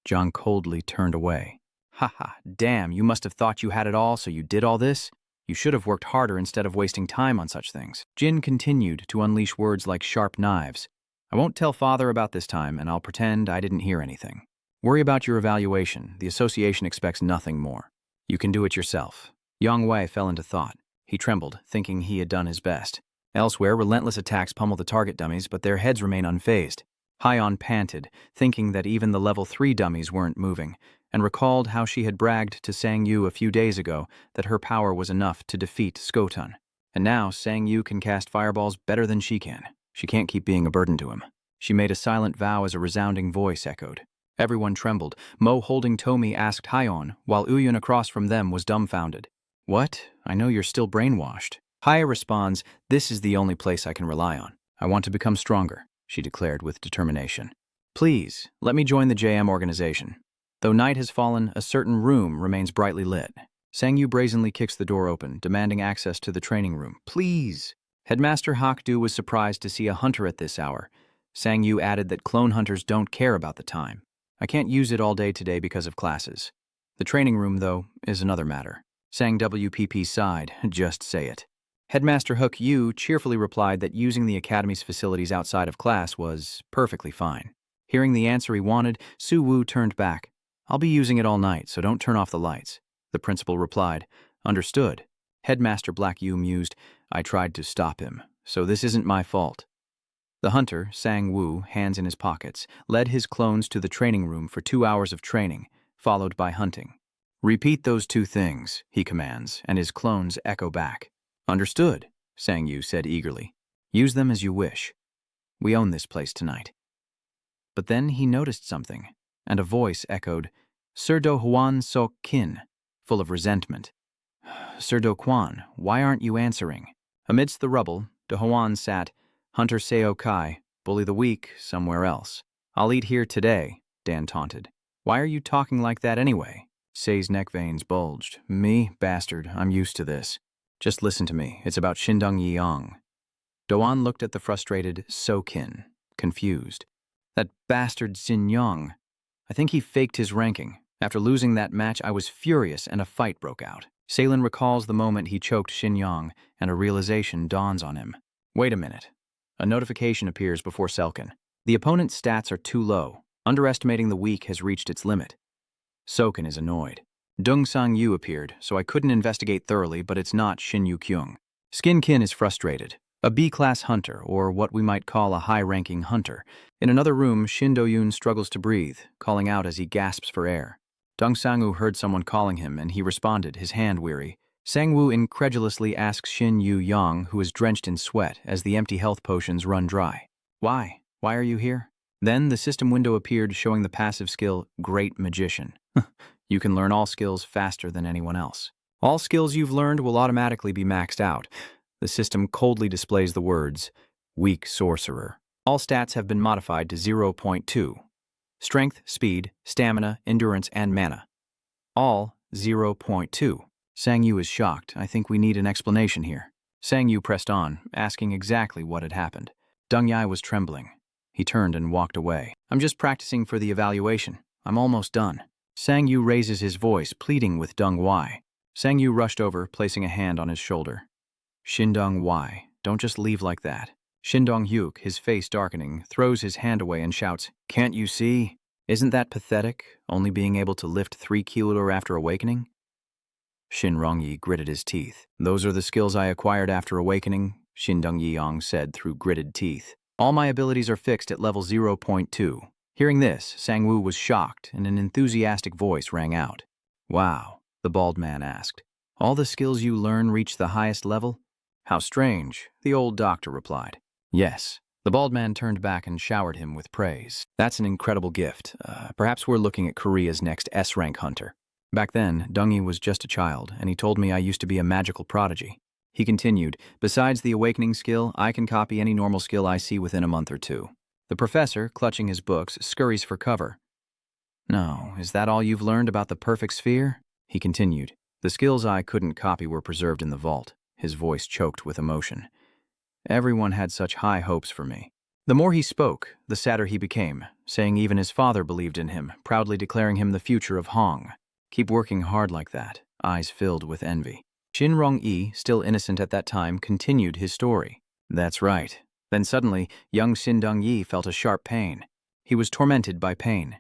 Zhang coldly turned away. "Haha, damn, you must have thought you had it all, so you did all this? You should have worked harder instead of wasting time on such things." Jin continued to unleash words like sharp knives. "I won't tell father about this time, and I'll pretend I didn't hear anything. Worry about your evaluation. The association expects nothing more. You can do it yourself." Yang Wei fell into thought. He trembled, thinking he had done his best. Elsewhere, relentless attacks pummel the target dummies, but their heads remain unfazed. Hyon panted, thinking that even the level 3 dummies weren't moving, and recalled how she had bragged to Sang Yu a few days ago that her power was enough to defeat Skotun. And now Sang Yu can cast fireballs better than she can. She can't keep being a burden to him. She made a silent vow as a resounding voice echoed. Everyone trembled. Mo, holding Tomi, asked Hyon, while Uyun across from them was dumbfounded. "What? I know you're still brainwashed." Haya responds, "This is the only place I can rely on. I want to become stronger," she declared with determination. "Please, let me join the JM organization." Though night has fallen, a certain room remains brightly lit. Sang Yu brazenly kicks the door open, demanding access to the training room. "Please!" Headmaster Hakdu was surprised to see a hunter at this hour. Sang Yu added that clone hunters don't care about the time. "I can't use it all day today because of classes. The training room, though, is another matter." Sang WPP sighed. "Just say it." Headmaster Hook Yu cheerfully replied that using the academy's facilities outside of class was perfectly fine. Hearing the answer he wanted, Su Wu turned back. "I'll be using it all night, so don't turn off the lights." The principal replied, "Understood." Headmaster Black Yu mused, "I tried to stop him, so this isn't my fault." The hunter, Sang Wu, hands in his pockets, led his clones to the training room for 2 hours of training, followed by hunting. "Repeat those 2 things," he commands, and his clones echo back. "Understood," Sang Yu said eagerly. "Use them as you wish. We own this place tonight." But then he noticed something, and a voice echoed, "Sir Do Huan Sok Kin," full of resentment. "Sir Do Quan, why aren't you answering?" Amidst the rubble, Do Huan sat, "Hunter Seo Kai, bully the weak somewhere else." "I'll eat here today," Dan taunted. "Why are you talking like that anyway?" Sei's neck veins bulged. "Me? Bastard, I'm used to this. Just listen to me. It's about Shindong Yiyang." Doan looked at the frustrated So-kin, confused. "That bastard Xin Yang. I think he faked his ranking. After losing that match, I was furious and a fight broke out." Salen recalls the moment he choked Xin Yang, and a realization dawns on him. Wait a minute. A notification appears before Selkin. The opponent's stats are too low. Underestimating the weak has reached its limit. Soken is annoyed. Dung Sang-yu appeared, so I couldn't investigate thoroughly, but it's not Shin Yu-kyung. Skin Kin is frustrated. A B-class hunter, or what we might call a high-ranking hunter. In another room, Shin Do-yoon struggles to breathe, calling out as he gasps for air. Dung Sang-woo heard someone calling him, and he responded, his hand weary. Sang-woo incredulously asks Shin Yu-yang, who is drenched in sweat, as the empty health potions run dry. Why? Why are you here? Then the system window appeared, showing the passive skill, Great Magician. You can learn all skills faster than anyone else. All skills you've learned will automatically be maxed out. The system coldly displays the words, Weak Sorcerer. All stats have been modified to 0.2. Strength, speed, stamina, endurance, and mana. All 0.2. Sang-yu is shocked. I think we need an explanation here. Sang-yu pressed on, asking exactly what had happened. Dung-yai was trembling. He turned and walked away. I'm just practicing for the evaluation. I'm almost done. Sang-yu raises his voice, pleading with Dung-wai. Sang-yu rushed over, placing a hand on his shoulder. Shindong-wai, don't just leave like that. Shindong-hyuk, his face darkening, throws his hand away and shouts, Can't you see? Isn't that pathetic, only being able to lift 3 kilo after awakening? Shin Rong-yi gritted his teeth. Those are the skills I acquired after awakening, Shin Dong-yeong said through gritted teeth. All my abilities are fixed at level 0.2. Hearing this, Sang-woo was shocked, and an enthusiastic voice rang out. Wow, the bald man asked. All the skills you learn reach the highest level? How strange, the old doctor replied. Yes. The bald man turned back and showered him with praise. That's an incredible gift. Perhaps we're looking at Korea's next S-rank hunter. Back then, Dung-yi was just a child, and he told me I used to be a magical prodigy. He continued, besides the awakening skill, I can copy any normal skill I see within a month or two. The professor, clutching his books, scurries for cover. No, is that all you've learned about the perfect sphere? He continued. The skills I couldn't copy were preserved in the vault. His voice choked with emotion. Everyone had such high hopes for me. The more he spoke, the sadder he became, saying even his father believed in him, proudly declaring him the future of Hong. Keep working hard like that, eyes filled with envy. Shin Rong-yi, still innocent at that time, continued his story. That's right. Then suddenly, young Shin Dong-yi felt a sharp pain. He was tormented by pain.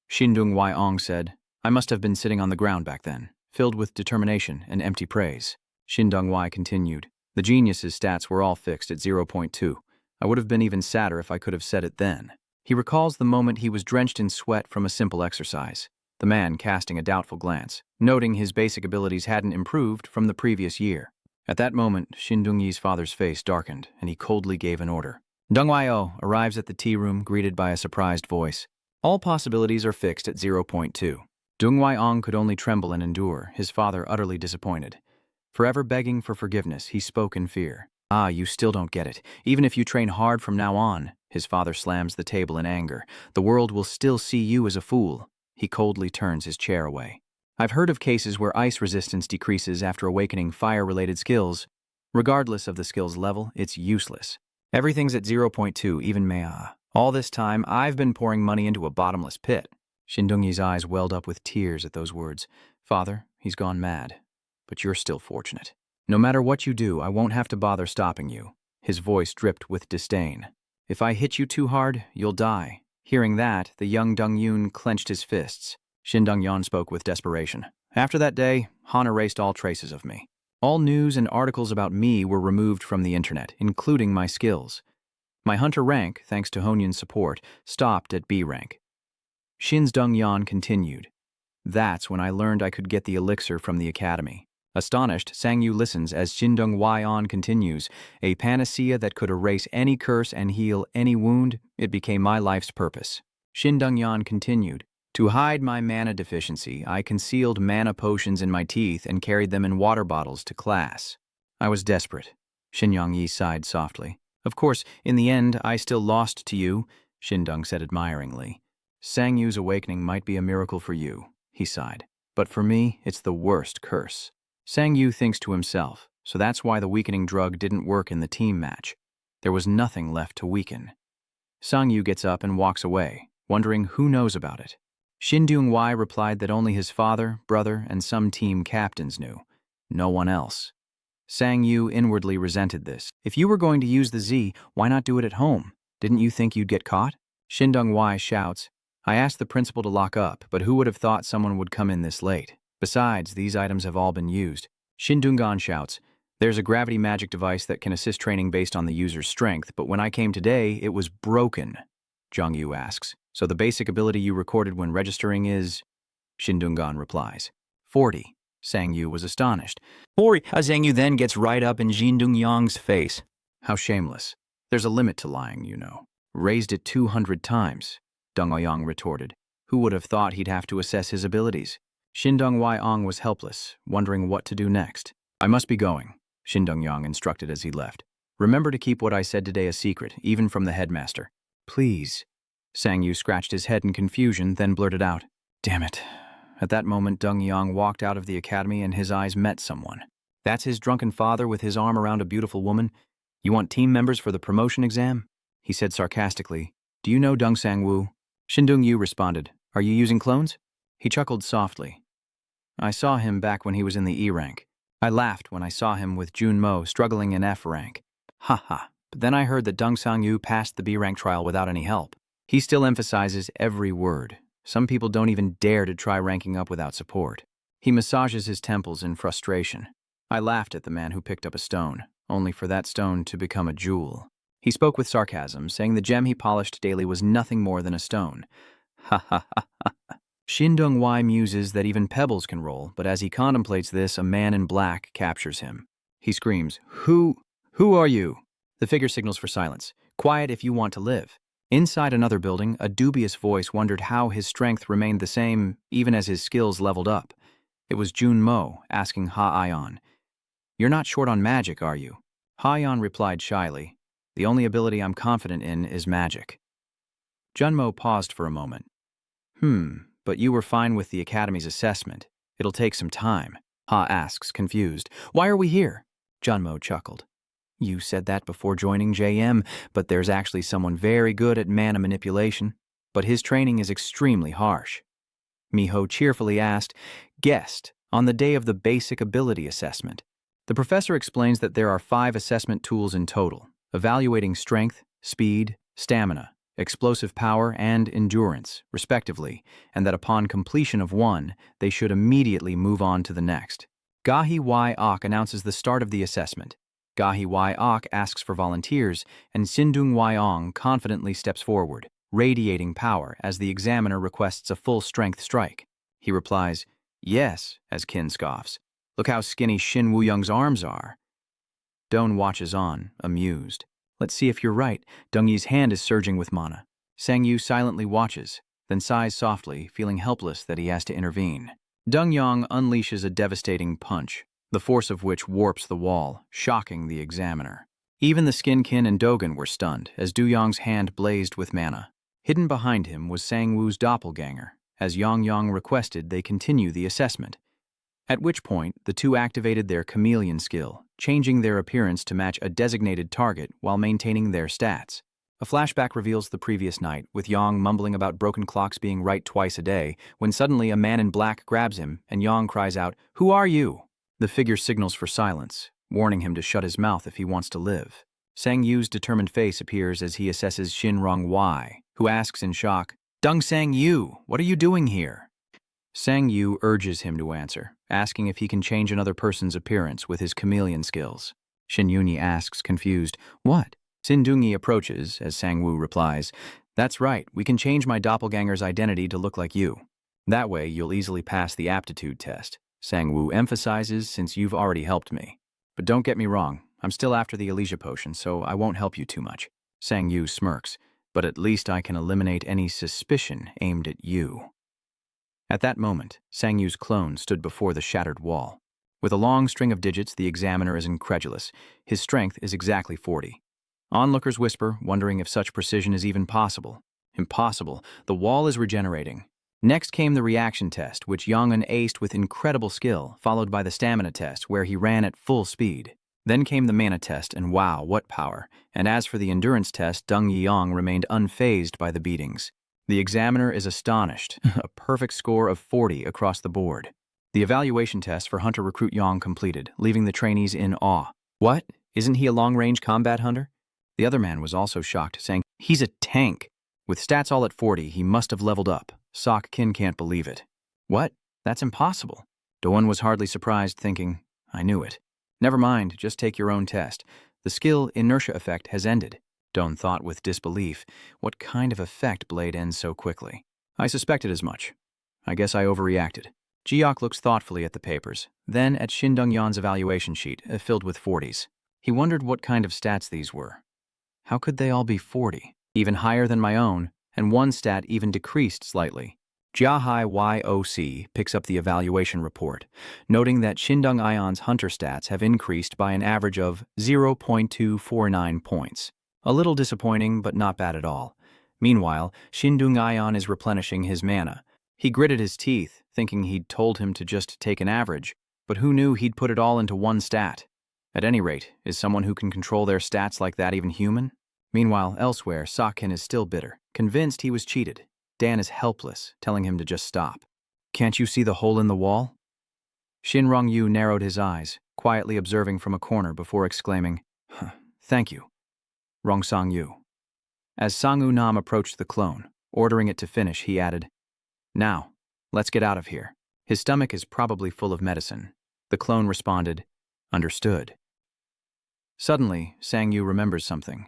Shin Dung-wai-ong said, I must have been sitting on the ground back then, filled with determination and empty praise. Shin Dong-wai continued, the genius's stats were all fixed at 0.2. I would have been even sadder if I could have said it then. He recalls the moment he was drenched in sweat from a simple exercise. The man casting a doubtful glance, noting his basic abilities hadn't improved from the previous year. At that moment, Shin Dong-yi's father's face darkened, and he coldly gave an order. Dung-wai-oh arrives at the tea room, greeted by a surprised voice. All possibilities are fixed at 0.2. Dung-wai-ong could only tremble and endure, his father utterly disappointed. Forever begging for forgiveness, he spoke in fear. Ah, you still don't get it. Even if you train hard from now on, his father slams the table in anger. The world will still see you as a fool. He coldly turns his chair away. I've heard of cases where ice resistance decreases after awakening fire-related skills. Regardless of the skill's level, it's useless. Everything's at 0.2, even Mea. All this time, I've been pouring money into a bottomless pit. Shin Dong-yi's eyes welled up with tears at those words. Father, he's gone mad. But you're still fortunate. No matter what you do, I won't have to bother stopping you. His voice dripped with disdain. If I hit you too hard, you'll die. Hearing that, the young Dung-yoon clenched his fists. Shin Dong-yeon spoke with desperation. After that day, Han erased all traces of me. All news and articles about me were removed from the internet, including my skills. My hunter rank, thanks to Honyun's support, stopped at B rank. Shin Dong-yeon continued. That's when I learned I could get the elixir from the academy. Astonished, Sang-yu listens as Shin Dong-wai-on continues, a panacea that could erase any curse and heal any wound. It became my life's purpose. Shin Dong-yeon continued, to hide my mana deficiency, I concealed mana potions in my teeth and carried them in water bottles to class. I was desperate. Shin Yong-yi sighed softly. Of course, in the end, I still lost to you, Shin Dong said admiringly. Sang-yu's awakening might be a miracle for you, he sighed. But for me, it's the worst curse. Sang-yu thinks to himself, so that's why the weakening drug didn't work in the team match. There was nothing left to weaken. Sang-yu gets up and walks away, wondering who knows about it. Shin Dong-wai replied that only his father, brother, and some team captains knew. No one else. Sang-yu inwardly resented this. If you were going to use the Z, why not do it at home? Didn't you think you'd get caught? Shin Dong-wai shouts, I asked the principal to lock up, but who would have thought someone would come in this late? Besides, these items have all been used. Shindungan shouts, "There's a gravity magic device that can assist training based on the user's strength, but when I came today, it was broken." Zhongyu asks, "So the basic ability you recorded when registering is?" Shindungan replies, 40. Sangyu was astonished. 40. Zhangyu then gets right up in Shindungyang's face. How shameless. There's a limit to lying, you know. Raised it 200 times, Deng Ouyang retorted. Who would have thought he'd have to assess his abilities? Shindong Waiong was helpless, wondering what to do next. "I must be going," Shindongyang instructed as he left. "Remember to keep what I said today a secret, even from the headmaster." "Please." Sangyu scratched his head in confusion, then blurted out, "Damn it." At that moment, Deng Yang walked out of the academy and his eyes met someone. "That's his drunken father with his arm around a beautiful woman? You want team members for the promotion exam?" He said sarcastically. "Do you know Deng Sangwoo?" Shindong Yu responded, "Are you using clones?" He chuckled softly. "I saw him back when he was in the E rank. I laughed when I saw him with Jun Mo struggling in F rank. Ha ha. But then I heard that Deng Sangyu passed the B rank trial without any help. He still emphasizes every word. Some people don't even dare to try ranking up without support. He massages his temples in frustration. I laughed at the man who picked up a stone, only for that stone to become a jewel. He spoke with sarcasm, saying the gem he polished daily was nothing more than a stone. Ha ha ha ha. Shindong Wai muses that even pebbles can roll, but as he contemplates this, a man in black captures him. He screams, Who are you?" The figure signals for silence. "Quiet if you want to live." Inside another building, a dubious voice wondered how his strength remained the same even as his skills leveled up. It was Jun Mo asking Ha Aion, "You're not short on magic, are you?" Ha Aion replied shyly, "The only ability I'm confident in is magic." Junmo paused for a moment. But you were fine with the Academy's assessment. It'll take some time." Ha asks, confused. "Why are we here?" Junmo chuckled. "You said that before joining JM, but there's actually someone very good at mana manipulation. But his training is extremely harsh." Miho cheerfully asked, "Guest, on the day of the basic ability assessment." The professor explains that there are 5 assessment tools in total, evaluating strength, speed, stamina, explosive power, and endurance, respectively, and that upon completion of one, they should immediately move on to the next. Gahi Y Ok announces the start of the assessment. Gahi Y Ok asks for volunteers, and Sindung Wyong confidently steps forward, radiating power as the examiner requests a full-strength strike. He replies, "Yes," as Qin scoffs. "Look how skinny Shin Wooyoung's arms are." Doan watches on, amused. "Let's see if you're right." Dengyi's hand is surging with mana. Sangyu silently watches, then sighs softly, feeling helpless that he has to intervene. Deng Yang unleashes a devastating punch, the force of which warps the wall, shocking the examiner. Even the Skinkin and Dogen were stunned, as Du Yang's hand blazed with mana. Hidden behind him was Sangwoo's doppelganger. As Yang Yang requested, they continue the assessment. At which point, the two activated their chameleon skill, changing their appearance to match a designated target while maintaining their stats. A flashback reveals the previous night, with Yang mumbling about broken clocks being right twice a day, when suddenly a man in black grabs him, and Yang cries out, "Who are you?" The figure signals for silence, warning him to shut his mouth if he wants to live. Sang Yu's determined face appears as he assesses Shin Rong Wai, who asks in shock, "Deng Sang Yu, what are you doing here?" Sang Yu urges him to answer, asking if he can change another person's appearance with his chameleon skills. Shin Yuni asks, confused, "What?" Sindungi approaches, as Sangwoo replies, "That's right, we can change my doppelganger's identity to look like you. That way, you'll easily pass the aptitude test," Sangwoo emphasizes, "since you've already helped me. But don't get me wrong, I'm still after the Elysia potion, so I won't help you too much." Sang Yu smirks, "But at least I can eliminate any suspicion aimed at you." At that moment, Sang Yu's clone stood before the shattered wall. With a long string of digits, the examiner is incredulous. His strength is exactly 40. Onlookers whisper, wondering if such precision is even possible. Impossible. The wall is regenerating. Next came the reaction test, which Yong'un aced with incredible skill, followed by the stamina test, where he ran at full speed. Then came the mana test, and wow, what power. And as for the endurance test, Deng Yiyang remained unfazed by the beatings. The examiner is astonished, a perfect score of 40 across the board. The evaluation test for Hunter Recruit Yang completed, leaving the trainees in awe. "What? Isn't he a long-range combat hunter?" The other man was also shocked, saying, "He's a tank. With stats all at 40, he must have leveled up. Sok Kin can't believe it." "What? That's impossible." Doan was hardly surprised, thinking, I knew it. Never mind, just take your own test. The skill inertia effect has ended. Doan thought with disbelief, what kind of effect Blade ends so quickly? I suspected as much. I guess I overreacted. Jiok looks thoughtfully at the papers, then at Shin Dong-yeon's evaluation sheet, filled with 40s. He wondered what kind of stats these were. How could they all be 40? Even higher than my own, and one stat even decreased slightly. Jiahai YOC picks up the evaluation report, noting that Shindong Ion's hunter stats have increased by an average of 0.249 points. A little disappointing, but not bad at all. Meanwhile, Shindong Ion is replenishing his mana. He gritted his teeth, thinking he'd told him to just take an average, but who knew he'd put it all into one stat? At any rate, is someone who can control their stats like that even human? Meanwhile, elsewhere, Sakhin is still bitter, convinced he was cheated. Dan is helpless, telling him to just stop. Can't you see the hole in the wall? Shin Rong-yu narrowed his eyes, quietly observing from a corner before exclaiming, Thank you, Rong Sang-yu. As Sang-woo Nam approached the clone, ordering it to finish, he added, Now, let's get out of here. His stomach is probably full of medicine. The clone responded, Understood. Suddenly, Sang-yu remembers something,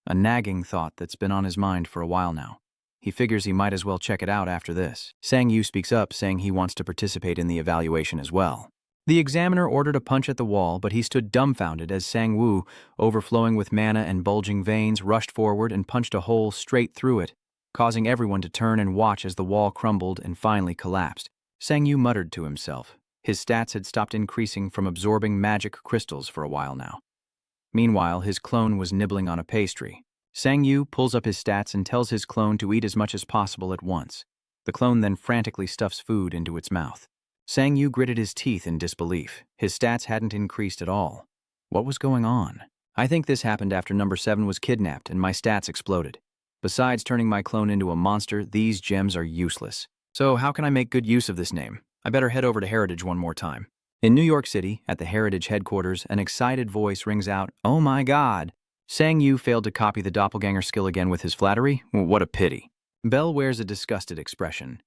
a nagging thought that's been on his mind for a while now. He figures he might as well check it out after this. Sang-yu speaks up, saying he wants to participate in the evaluation as well. The examiner ordered a punch at the wall, but he stood dumbfounded as Sang-woo, overflowing with mana and bulging veins, rushed forward and punched a hole straight through it, causing everyone to turn and watch as the wall crumbled and finally collapsed. Sang-yu muttered to himself. His stats had stopped increasing from absorbing magic crystals for a while now. Meanwhile, his clone was nibbling on a pastry. Sang-yu pulls up his stats and tells his clone to eat as much as possible at once. The clone then frantically stuffs food into its mouth. Sang-yu gritted his teeth in disbelief. His stats hadn't increased at all. What was going on? I think this happened after number 7 was kidnapped and my stats exploded. Besides turning my clone into a monster, these gems are useless. So how can I make good use of this name? I better head over to Heritage one more time. In New York City, at the Heritage headquarters, an excited voice rings out, Oh my God! Sang-yu failed to copy the doppelganger skill again with his flattery? What a pity. Bell wears a disgusted expression.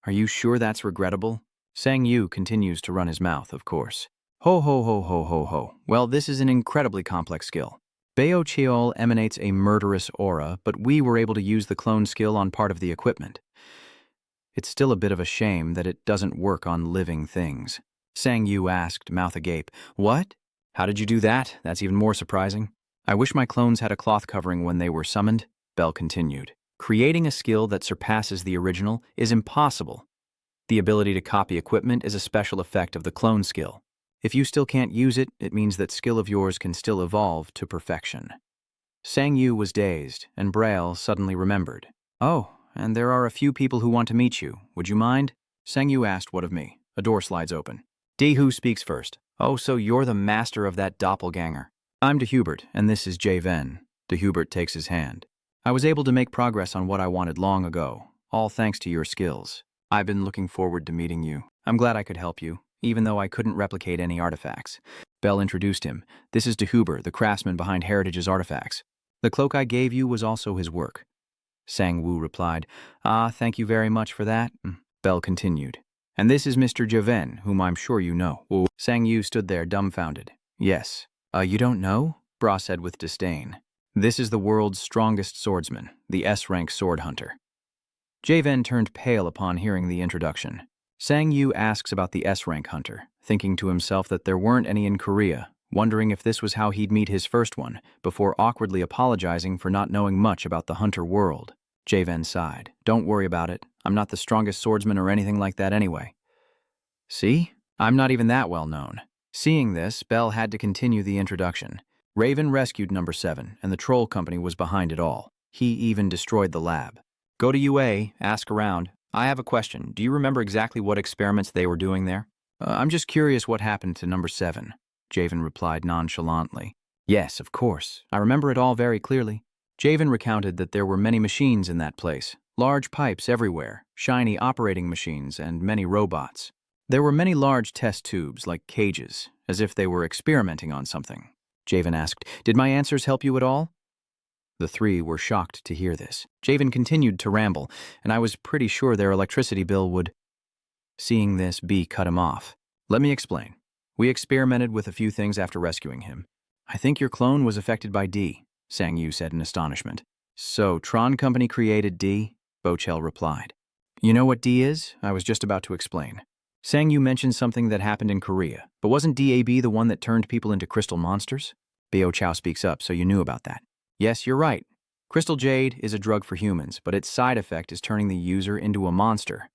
Are you sure that's regrettable? Sang-yu continues to run his mouth, of course. Ho ho ho ho ho ho. Well, this is an incredibly complex skill. Bayo Cheol emanates a murderous aura, but we were able to use the clone skill on part of the equipment. It's still a bit of a shame that it doesn't work on living things. Sang-yu asked, mouth agape. What? How did you do that? That's even more surprising. I wish my clones had a cloth covering when they were summoned, Bell continued. Creating a skill that surpasses the original is impossible. The ability to copy equipment is a special effect of the clone skill. If you still can't use it, it means that skill of yours can still evolve to perfection. Sang-yu was dazed, and Braille suddenly remembered. Oh, and there are a few people who want to meet you. Would you mind? Sang-yu asked, What of me? A door slides open. Daehu speaks first. Oh, so you're the master of that doppelganger. I'm DeHubert, and this is J-Ven. DeHubert takes his hand. I was able to make progress on what I wanted long ago, all thanks to your skills. I've been looking forward to meeting you. I'm glad I could help you, even though I couldn't replicate any artifacts. Bell introduced him. This is DeHubert, the craftsman behind Heritage's artifacts. The cloak I gave you was also his work. Sang-woo replied, Thank you very much for that. Bell continued. And this is Mr. J-Ven, whom I'm sure you know. Sang-yu stood there dumbfounded. Yes. You don't know? Bra said with disdain. This is the world's strongest swordsman, the S-rank sword hunter. J-Ven turned pale upon hearing the introduction. Sang-yu asks about the S-rank hunter, thinking to himself that there weren't any in Korea, wondering if this was how he'd meet his first one, before awkwardly apologizing for not knowing much about the hunter world. J-Ven sighed. Don't worry about it. I'm not the strongest swordsman or anything like that anyway. See? I'm not even that well known. Seeing this, Bell had to continue the introduction. Raven rescued number 7, and the troll company was behind it all. He even destroyed the lab. Go to UA, ask around. I have a question. Do you remember exactly what experiments they were doing there? I'm just curious what happened to number 7, Javen replied nonchalantly. Yes, of course. I remember it all very clearly. Javen recounted that there were many machines in that place, large pipes everywhere, shiny operating machines, and many robots. There were many large test tubes, like cages, as if they were experimenting on something. Javen asked, Did my answers help you at all? The three were shocked to hear this. Javen continued to ramble, and I was pretty sure their electricity bill would... Seeing this, B cut him off. Let me explain. We experimented with a few things after rescuing him. I think your clone was affected by D, Sang Yu said in astonishment. So, Tron Company created D? Bochel replied. You know what D is? I was just about to explain. Sang Yu mentioned something that happened in Korea, but wasn't DAB the one that turned people into crystal monsters? Bao Chao speaks up, so you knew about that. Yes, you're right. Crystal jade is a drug for humans, but its side effect is turning the user into a monster.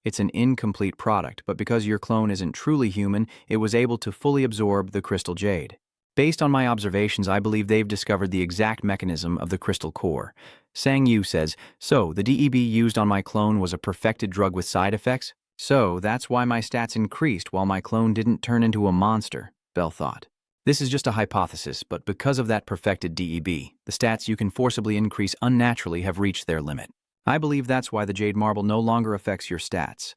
It's an incomplete product, but because your clone isn't truly human, it was able to fully absorb the crystal jade. Based on my observations, I believe they've discovered the exact mechanism of the crystal core. Sang Yu says, so the DEB used on my clone was a perfected drug with side effects? So that's why my stats increased while my clone didn't turn into a monster, Bell thought. This is just a hypothesis, but because of that perfected DEB, the stats you can forcibly increase unnaturally have reached their limit. I believe that's why the Jade Marble no longer affects your stats.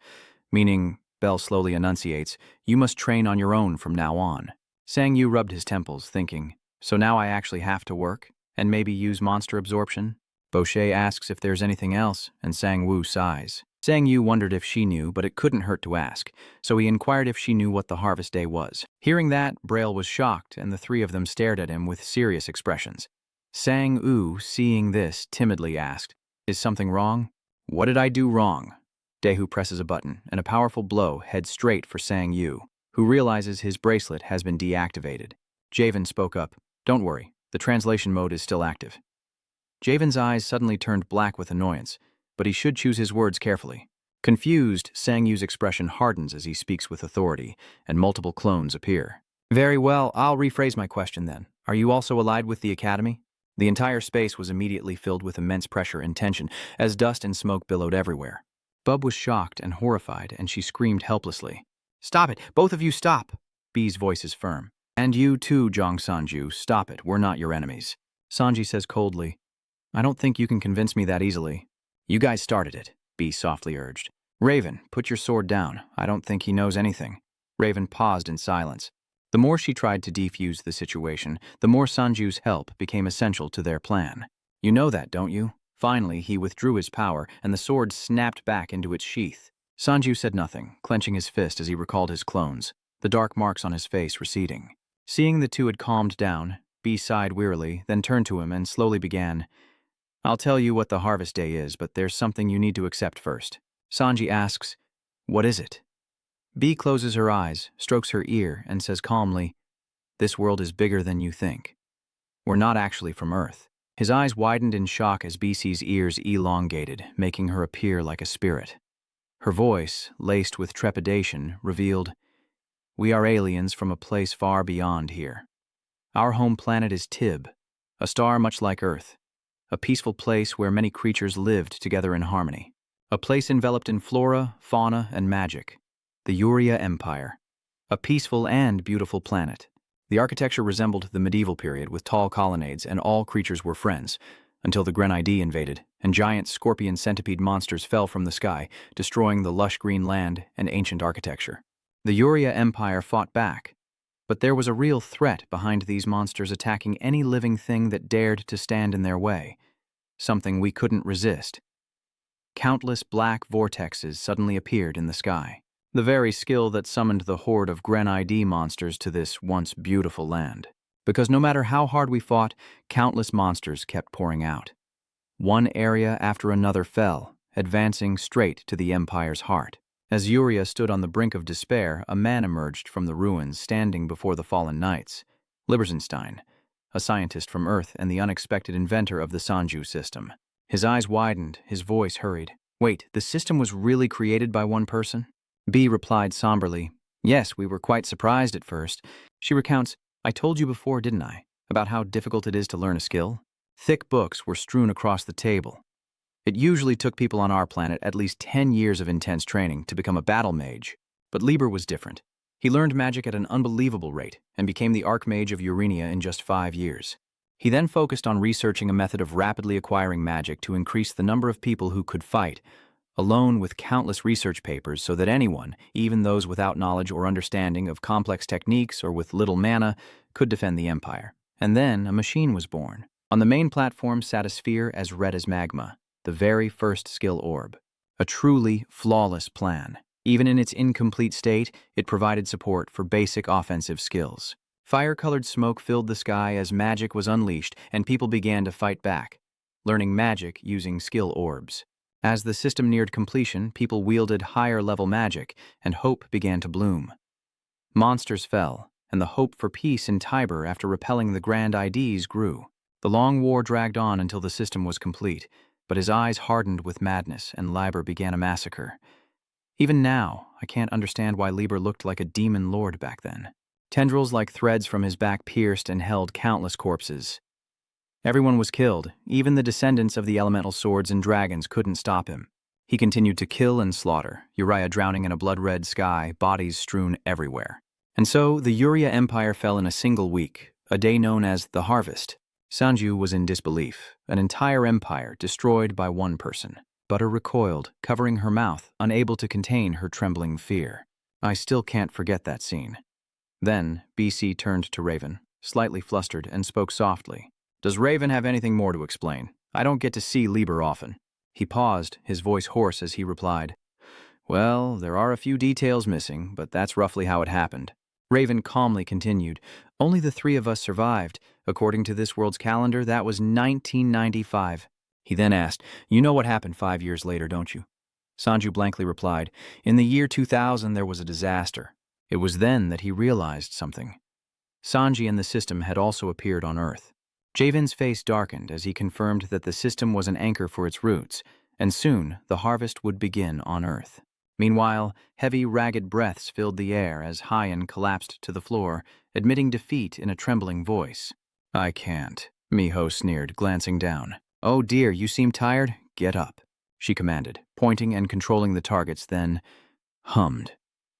Meaning, Bell slowly enunciates, you must train on your own from now on. Sang Yu rubbed his temples, thinking, so now I actually have to work? And maybe use monster absorption? Bochet asks if there's anything else, and Sang Wu sighs. Sang Yu wondered if she knew, but it couldn't hurt to ask, so he inquired if she knew what the harvest day was. Hearing that, Braille was shocked, and the three of them stared at him with serious expressions. Sang Wu, seeing this, timidly asked, is something wrong? What did I do wrong? Daehu presses a button, and a powerful blow heads straight for Sang Yu, who realizes his bracelet has been deactivated. Javen spoke up, don't worry, the translation mode is still active. Javen's eyes suddenly turned black with annoyance, but he should choose his words carefully. Confused, Sang Yu's expression hardens as he speaks with authority, and multiple clones appear. Very well, I'll rephrase my question then. Are you also allied with the Academy? The entire space was immediately filled with immense pressure and tension, as dust and smoke billowed everywhere. Bub was shocked and horrified, and she screamed helplessly. Stop it! Both of you stop! B's voice is firm. And you too, Zhang Sanju, stop it. We're not your enemies. Sanji says coldly, I don't think you can convince me that easily. You guys started it, B softly urged. Raven, put your sword down. I don't think he knows anything. Raven paused in silence. The more she tried to defuse the situation, the more Sanju's help became essential to their plan. You know that, don't you? Finally, he withdrew his power, and the sword snapped back into its sheath. Sanju said nothing, clenching his fist as he recalled his clones, the dark marks on his face receding. Seeing the two had calmed down, B sighed wearily, then turned to him and slowly began, I'll tell you what the harvest day is, but there's something you need to accept first. Sanji asks, what is it? B closes her eyes, strokes her ear, and says calmly, this world is bigger than you think. We're not actually from Earth. His eyes widened in shock as BC's ears elongated, making her appear like a spirit. Her voice, laced with trepidation, revealed, we are aliens from a place far beyond here. Our home planet is Tib, a star much like Earth, a peaceful place where many creatures lived together in harmony, a place enveloped in flora, fauna, and magic, the Uria Empire, a peaceful and beautiful planet. The architecture resembled the medieval period with tall colonnades, and all creatures were friends, until the Grenade invaded, and giant scorpion centipede monsters fell from the sky, destroying the lush green land and ancient architecture. The Uria Empire fought back, but there was a real threat behind these monsters attacking any living thing that dared to stand in their way, something we couldn't resist. Countless black vortexes suddenly appeared in the sky, the very skill that summoned the horde of Grenade monsters to this once beautiful land. Because no matter how hard we fought, countless monsters kept pouring out. One area after another fell, advancing straight to the Empire's heart. As Uria stood on the brink of despair, a man emerged from the ruins, standing before the fallen knights. Libersenstein, a scientist from Earth and the unexpected inventor of the Sanju system. His eyes widened, his voice hurried. Wait, the system was really created by one person? B replied somberly, yes, we were quite surprised at first. She recounts, I told you before, didn't I, about how difficult it is to learn a skill? Thick books were strewn across the table. It usually took people on our planet at least 10 years of intense training to become a battle mage, but Lieber was different. He learned magic at an unbelievable rate and became the Archmage of Urania in just 5 years. He then focused on researching a method of rapidly acquiring magic to increase the number of people who could fight, alone with countless research papers so that anyone, even those without knowledge or understanding of complex techniques or with little mana, could defend the Empire. And then a machine was born. On the main platform sat a sphere as red as magma, the very first skill orb. A truly flawless plan. Even in its incomplete state, it provided support for basic offensive skills. Fire-colored smoke filled the sky as magic was unleashed and people began to fight back, learning magic using skill orbs. As the system neared completion, people wielded higher-level magic, and hope began to bloom. Monsters fell, and the hope for peace in Tiber after repelling the Grand IDs grew. The long war dragged on until the system was complete, but his eyes hardened with madness, and Liber began a massacre. Even now, I can't understand why Liber looked like a demon lord back then. Tendrils like threads from his back pierced and held countless corpses. Everyone was killed. Even the descendants of the elemental swords and dragons couldn't stop him. He continued to kill and slaughter, Uriah drowning in a blood-red sky, bodies strewn everywhere. And so, the Uriah Empire fell in a single week, a day known as the Harvest. Sanju was in disbelief, an entire empire destroyed by one person. Butter recoiled, covering her mouth, unable to contain her trembling fear. I still can't forget that scene. Then, BC turned to Raven, slightly flustered, and spoke softly. Does Raven have anything more to explain? I don't get to see Liber often. He paused, his voice hoarse as he replied. Well, there are a few details missing, but that's roughly how it happened. Raven calmly continued. Only the three of us survived. According to this world's calendar, that was 1995. He then asked, You know what happened 5 years later, don't you? Sanju blankly replied, In the year 2000, there was a disaster. It was then that he realized something. Sanji and the system had also appeared on Earth. Javin's face darkened as he confirmed that the system was an anchor for its roots, and soon the harvest would begin on Earth. Meanwhile, heavy, ragged breaths filled the air as Hyan collapsed to the floor, admitting defeat in a trembling voice. I can't, Miho sneered, glancing down. Oh dear, you seem tired? Get up, she commanded, pointing and controlling the targets, then hummed.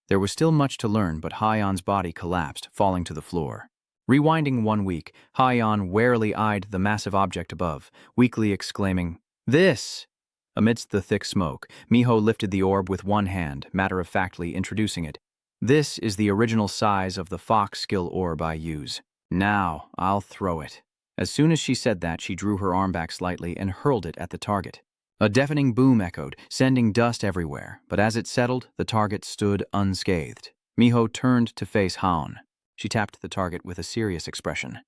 There was still much to learn, but Hyan's body collapsed, falling to the floor. Rewinding 1 week, Hyan warily eyed the massive object above, weakly exclaiming, This! Amidst the thick smoke, Miho lifted the orb with one hand, matter-of-factly introducing it. This is the original size of the fox skill orb I use. Now, I'll throw it. As soon as she said that, she drew her arm back slightly and hurled it at the target. A deafening boom echoed, sending dust everywhere, but as it settled, the target stood unscathed. Miho turned to face Han. She tapped the target with a serious expression.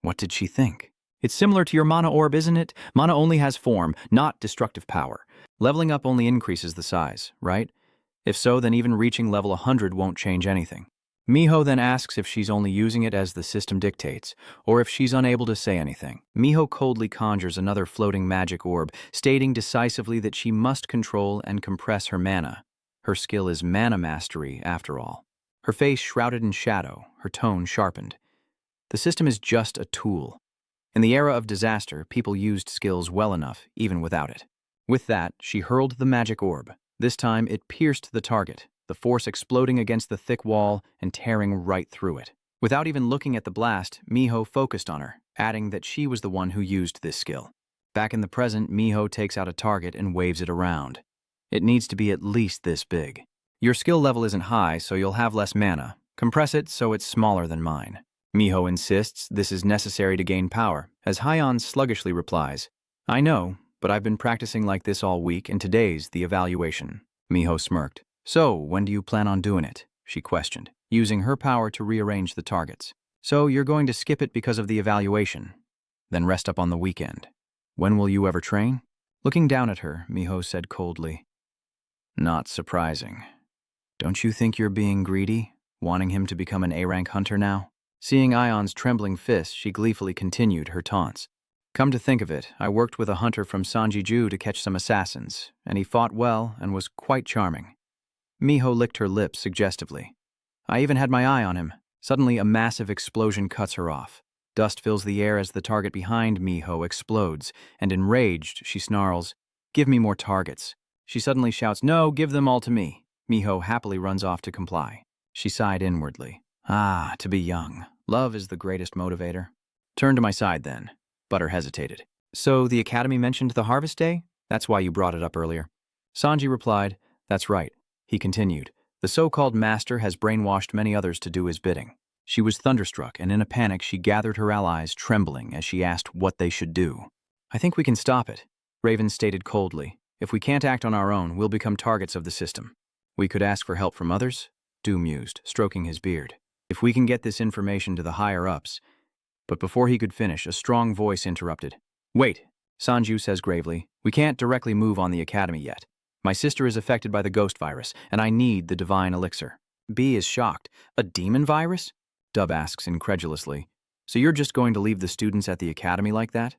What did she think? It's similar to your mana orb, isn't it? Mana only has form, not destructive power. Leveling up only increases the size, right? If so, then even reaching level 100 won't change anything. Miho then asks if she's only using it as the system dictates, or if she's unable to say anything. Miho coldly conjures another floating magic orb, stating decisively that she must control and compress her mana. Her skill is mana mastery, after all. Her face shrouded in shadow, her tone sharpened. The system is just a tool. In the era of disaster, people used skills well enough, even without it. With that, she hurled the magic orb. This time, it pierced the target, the force exploding against the thick wall and tearing right through it. Without even looking at the blast, Miho focused on her, adding that she was the one who used this skill. Back in the present, Miho takes out a target and waves it around. It needs to be at least this big. Your skill level isn't high, so you'll have less mana. Compress it so it's smaller than mine. Miho insists this is necessary to gain power, as Hyan sluggishly replies, I know, but I've been practicing like this all week, and today's the evaluation. Miho smirked. So, when do you plan on doing it? She questioned, using her power to rearrange the targets. So, you're going to skip it because of the evaluation, then rest up on the weekend. When will you ever train? Looking down at her, Miho said coldly, Not surprising. Don't you think you're being greedy, wanting him to become an A-rank hunter now? Seeing Ion's trembling fist, she gleefully continued her taunts. Come to think of it, I worked with a hunter from Sanjiju to catch some assassins, and he fought well and was quite charming. Miho licked her lips suggestively. I even had my eye on him. Suddenly, a massive explosion cuts her off. Dust fills the air as the target behind Miho explodes, and enraged, she snarls, Give me more targets. She suddenly shouts, No, give them all to me. Miho happily runs off to comply. She sighed inwardly. Ah, to be young. Love is the greatest motivator. Turn to my side, then. Butter hesitated. So the Academy mentioned the Harvest Day? That's why you brought it up earlier. Sanji replied, That's right. He continued, The so-called master has brainwashed many others to do his bidding. She was thunderstruck, and in a panic she gathered her allies, trembling as she asked what they should do. I think we can stop it, Raven stated coldly. If we can't act on our own, we'll become targets of the system. We could ask for help from others? Du mused, stroking his beard. If we can get this information to the higher-ups. But before he could finish, a strong voice interrupted. Wait, Sanju says gravely. We can't directly move on the academy yet. My sister is affected by the ghost virus, and I need the divine elixir. B is shocked. A demon virus? Dub asks incredulously. So you're just going to leave the students at the academy like that?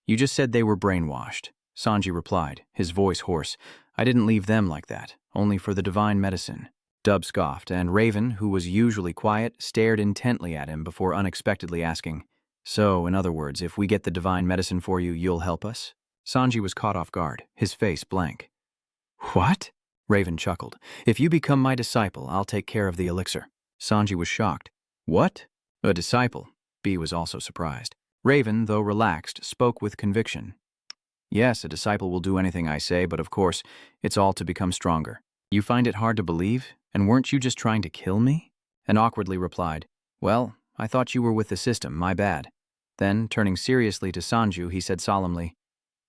You just said they were brainwashed, Sanji replied, his voice hoarse. I didn't leave them like that, only for the divine medicine. Dub scoffed, and Raven, who was usually quiet, stared intently at him before unexpectedly asking, So, in other words, if we get the divine medicine for you, you'll help us? Sanji was caught off guard, his face blank. What? Raven chuckled. If you become my disciple, I'll take care of the elixir. Sanji was shocked. What? A disciple? B was also surprised. Raven, though relaxed, spoke with conviction. Yes, a disciple will do anything I say, but of course, it's all to become stronger. You find it hard to believe? And weren't you just trying to kill me? And awkwardly replied, Well, I thought you were with the system, my bad. Then, turning seriously to Sanju, he said solemnly,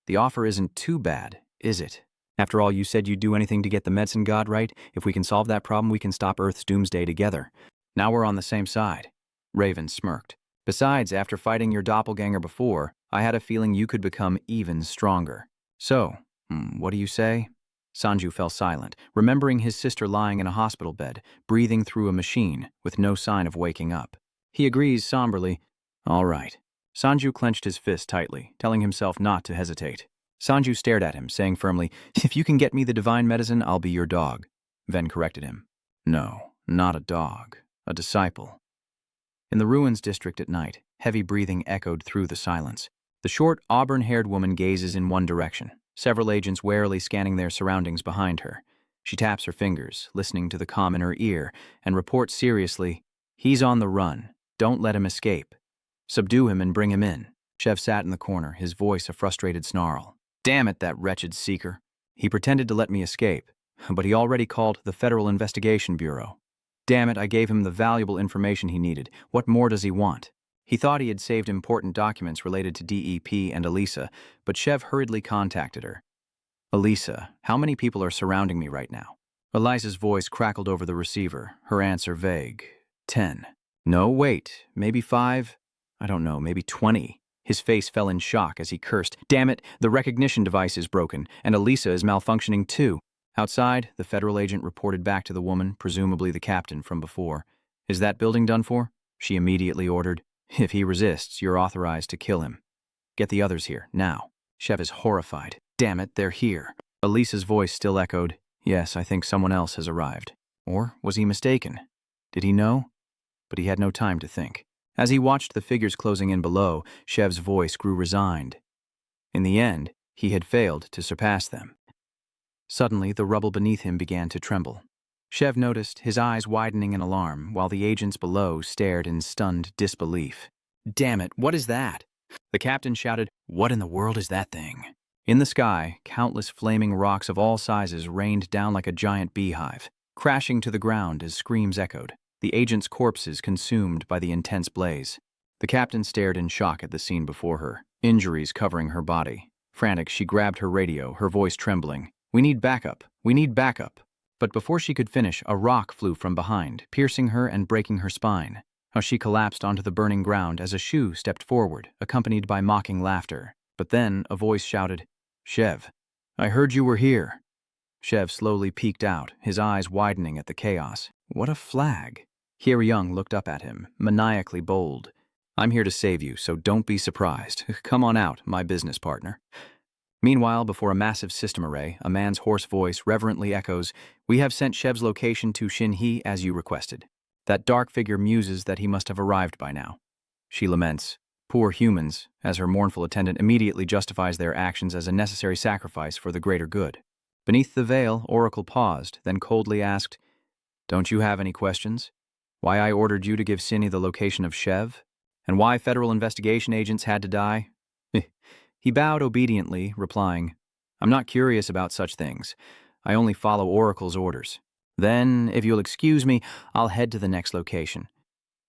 The offer isn't too bad, is it? After all, you said you'd do anything to get the medicine god right. If we can solve that problem, we can stop Earth's doomsday together. Now we're on the same side. Raven smirked. Besides, after fighting your doppelganger before, I had a feeling you could become even stronger. So, what do you say? Sanju fell silent, remembering his sister lying in a hospital bed, breathing through a machine, with no sign of waking up. He agrees somberly. All right. Sanju clenched his fist tightly, telling himself not to hesitate. Sanju stared at him, saying firmly, If you can get me the divine medicine, I'll be your dog. Ven corrected him. No, not a dog. A disciple. In the ruins district at night, heavy breathing echoed through the silence. The short, auburn-haired woman gazes in one direction, several agents warily scanning their surroundings behind her. She taps her fingers, listening to the comm in her ear, and reports seriously, He's on the run. Don't let him escape. Subdue him and bring him in. Chev sat in the corner, his voice a frustrated snarl. Damn it, that wretched seeker. He pretended to let me escape, but he already called the Federal Investigation Bureau. Damn it, I gave him the valuable information he needed. What more does he want? He thought he had saved important documents related to DEP and Elisa, but Chev hurriedly contacted her. Elisa, how many people are surrounding me right now? Elisa's voice crackled over the receiver, her answer vague. 10. No, wait, maybe 5? I don't know, maybe 20. His face fell in shock as he cursed. Damn it, the recognition device is broken, and Elisa is malfunctioning too. Outside, the federal agent reported back to the woman, presumably the captain from before. Is that building done for? She immediately ordered. If he resists, you're authorized to kill him. Get the others here, now. Chev is horrified. Damn it, they're here. Elisa's voice still echoed. Yes, I think someone else has arrived. Or was he mistaken? Did he know? But he had no time to think. As he watched the figures closing in below, Chev's voice grew resigned. In the end, he had failed to surpass them. Suddenly, the rubble beneath him began to tremble. Chev noticed, his eyes widening in alarm, while the agents below stared in stunned disbelief. Damn it, what is that? The captain shouted, What in the world is that thing? In the sky, countless flaming rocks of all sizes rained down like a giant beehive, crashing to the ground as screams echoed, the agents' corpses consumed by the intense blaze. The captain stared in shock at the scene before her, injuries covering her body. Frantic, she grabbed her radio, her voice trembling. We need backup. We need backup. But before she could finish, a rock flew from behind, piercing her and breaking her spine. How she collapsed onto the burning ground as a shoe stepped forward, accompanied by mocking laughter. But then a voice shouted, Chev, I heard you were here. Chev slowly peeked out, his eyes widening at the chaos. What a flag. Here Young looked up at him, maniacally bold. I'm here to save you, so don't be surprised. Come on out, my business partner. Meanwhile, before a massive system array, a man's hoarse voice reverently echoes, We have sent Chev's location to Shinhee as you requested. That dark figure muses that he must have arrived by now. She laments, Poor humans, as her mournful attendant immediately justifies their actions as a necessary sacrifice for the greater good. Beneath the veil, Oracle paused, then coldly asked, Don't you have any questions? Why I ordered you to give Cindy the location of Chev? And why federal investigation agents had to die? He bowed obediently, replying, I'm not curious about such things. I only follow Oracle's orders. Then, if you'll excuse me, I'll head to the next location.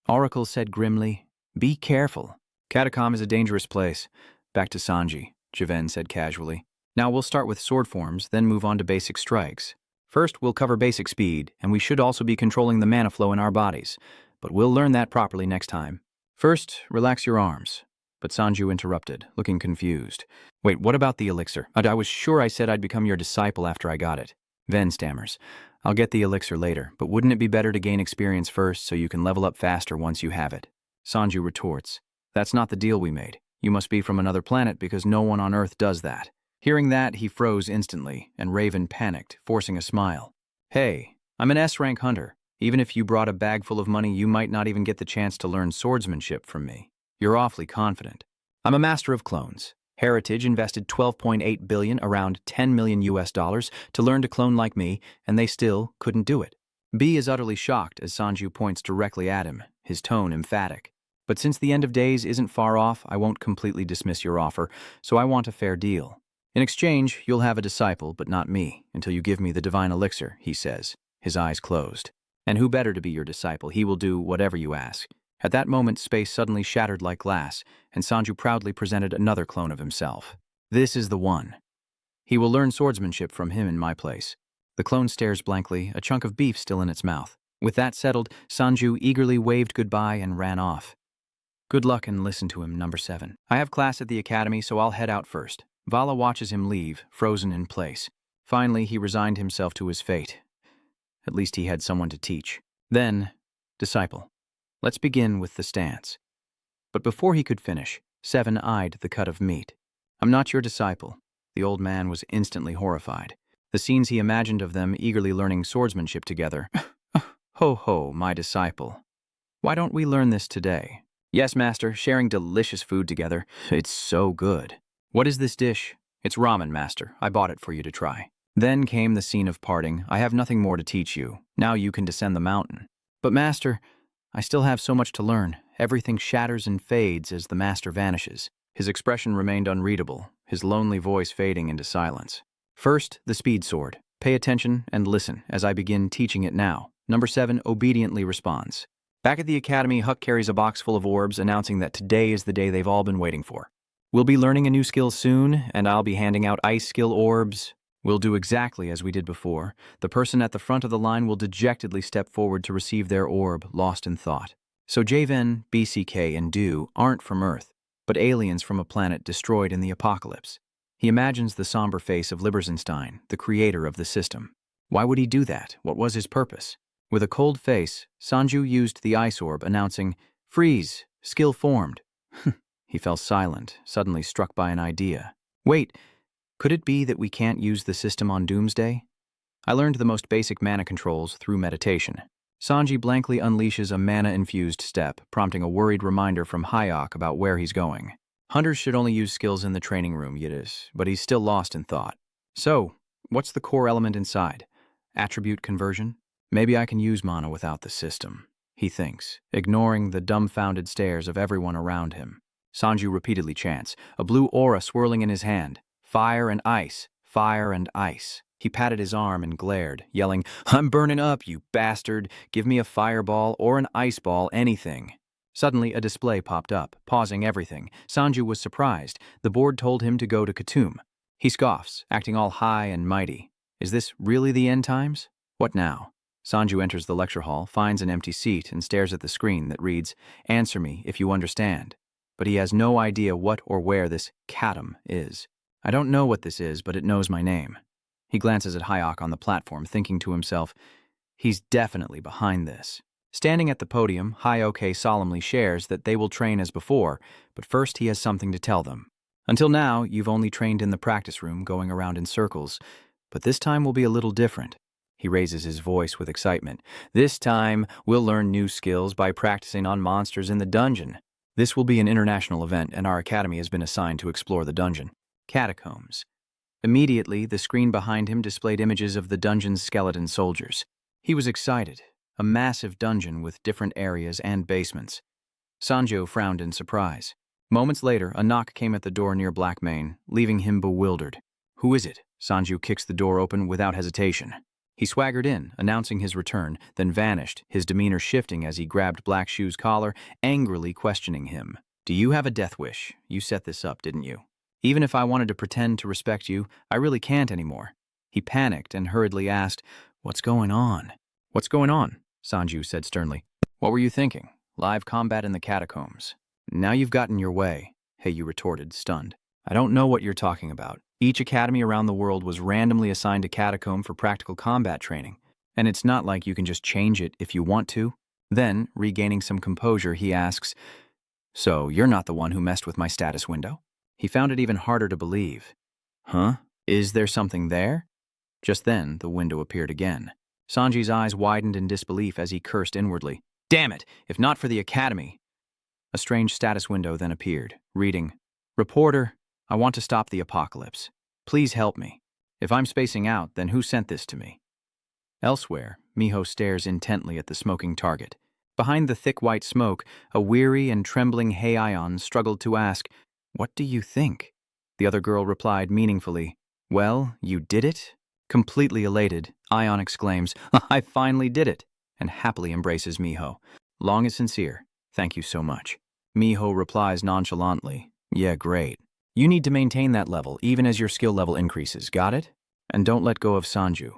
Oracle said grimly, Be careful. Catacomb is a dangerous place. Back to Sanji, Javen said casually. Now we'll start with sword forms, then move on to basic strikes. First, we'll cover basic speed, and we should also be controlling the mana flow in our bodies, but we'll learn that properly next time. First, relax your arms. But Sanju interrupted, looking confused. Wait, what about the elixir? I was sure I said I'd become your disciple after I got it. Ven stammers. I'll get the elixir later, but wouldn't it be better to gain experience first so you can level up faster once you have it? Sanju retorts. That's not the deal we made. You must be from another planet because no one on Earth does that. Hearing that, he froze instantly, and Raven panicked, forcing a smile. Hey, I'm an S-rank hunter. Even if you brought a bag full of money, you might not even get the chance to learn swordsmanship from me. You're awfully confident. I'm a master of clones. Heritage invested $12.8 billion, around $10 million US, to learn to clone like me, and they still couldn't do it. B is utterly shocked as Sanju points directly at him, his tone emphatic. But since the end of days isn't far off, I won't completely dismiss your offer, so I want a fair deal. In exchange, you'll have a disciple, but not me, until you give me the divine elixir, he says, his eyes closed. And who better to be your disciple? He will do whatever you ask. At that moment, space suddenly shattered like glass, and Sanju proudly presented another clone of himself. This is the one. He will learn swordsmanship from him in my place. The clone stares blankly, a chunk of beef still in its mouth. With that settled, Sanju eagerly waved goodbye and ran off. Good luck and listen to him, number 7. I have class at the academy, so I'll head out first. Vala watches him leave, frozen in place. Finally, he resigned himself to his fate. At least he had someone to teach. Then, disciple. Let's begin with the stance. But before he could finish, 7 eyed the cut of meat. I'm not your disciple. The old man was instantly horrified. The scenes he imagined of them eagerly learning swordsmanship together. Ho ho, my disciple. Why don't we learn this today? Yes, master, sharing delicious food together. It's so good. What is this dish? It's ramen, master. I bought it for you to try. Then came the scene of parting. I have nothing more to teach you. Now you can descend the mountain. But master, I still have so much to learn. Everything shatters and fades as the master vanishes. His expression remained unreadable, his lonely voice fading into silence. First, the speed sword. Pay attention and listen as I begin teaching it now. Number 7 obediently responds. Back at the academy, Huck carries a box full of orbs, announcing that today is the day they've all been waiting for. We'll be learning a new skill soon, and I'll be handing out ice skill orbs. We'll do exactly as we did before. The person at the front of the line will dejectedly step forward to receive their orb, lost in thought. So Javen, BCK, and Do aren't from Earth, but aliens from a planet destroyed in the apocalypse. He imagines the somber face of Libersenstein, the creator of the system. Why would he do that? What was his purpose? With a cold face, Sanju used the ice orb, announcing, "Freeze! Skill formed." He fell silent, suddenly struck by an idea. Wait, could it be that we can't use the system on Doomsday? I learned the most basic mana controls through meditation. Sanji blankly unleashes a mana-infused step, prompting a worried reminder from Hayok about where he's going. Hunters should only use skills in the training room, Yiddish, but he's still lost in thought. So, what's the core element inside? Attribute conversion? Maybe I can use mana without the system, he thinks, ignoring the dumbfounded stares of everyone around him. Sanju repeatedly chants, a blue aura swirling in his hand. Fire and ice, fire and ice. He patted his arm and glared, yelling, I'm burning up, you bastard. Give me a fireball or an ice ball, anything. Suddenly, a display popped up, pausing everything. Sanju was surprised. The board told him to go to Khatum. He scoffs, acting all high and mighty. Is this really the end times? What now? Sanju enters the lecture hall, finds an empty seat, and stares at the screen that reads, Answer me if you understand. But he has no idea what or where this Khatum is. I don't know what this is, but it knows my name. He glances at Hayok on the platform, thinking to himself, he's definitely behind this. Standing at the podium, Hayok solemnly shares that they will train as before, but first he has something to tell them. Until now, you've only trained in the practice room, going around in circles, but this time will be a little different. He raises his voice with excitement. This time, we'll learn new skills by practicing on monsters in the dungeon. This will be an international event, and our academy has been assigned to explore the dungeon. Catacombs. Immediately, the screen behind him displayed images of the dungeon's skeleton soldiers. He was excited. A massive dungeon with different areas and basements. Sanjo frowned in surprise. Moments later, a knock came at the door near Blackmane, leaving him bewildered. Who is it? Sanju kicks the door open without hesitation. He swaggered in, announcing his return, then vanished, his demeanor shifting as he grabbed Black Shoe's collar, angrily questioning him. Do you have a death wish? You set this up, didn't you? Even if I wanted to pretend to respect you, I really can't anymore. He panicked and hurriedly asked, "What's going on?" "What's going on?" Sanju said sternly. "What were you thinking? Live combat in the catacombs." "Now you've gotten your way," Heiyu retorted, stunned. "I don't know what you're talking about. Each academy around the world was randomly assigned a catacomb for practical combat training, and it's not like you can just change it if you want to." Then, regaining some composure, he asks, "So you're not the one who messed with my status window?" He found it even harder to believe. "Huh? Is there something there?" Just then, the window appeared again. Sanji's eyes widened in disbelief as he cursed inwardly. "Damn it! If not for the academy!" A strange status window then appeared, reading, "Reporter, I want to stop the apocalypse. Please help me. If I'm spacing out, then who sent this to me?" Elsewhere, Miho stares intently at the smoking target. Behind the thick white smoke, a weary and trembling Heian struggled to ask, "What do you think?" The other girl replied meaningfully, "Well, you did it?" Completely elated, Ion exclaims, "I finally did it," and happily embraces Miho. "Long and sincere. Thank you so much." Miho replies nonchalantly, "Yeah, great. You need to maintain that level even as your skill level increases, got it? And don't let go of Sanju."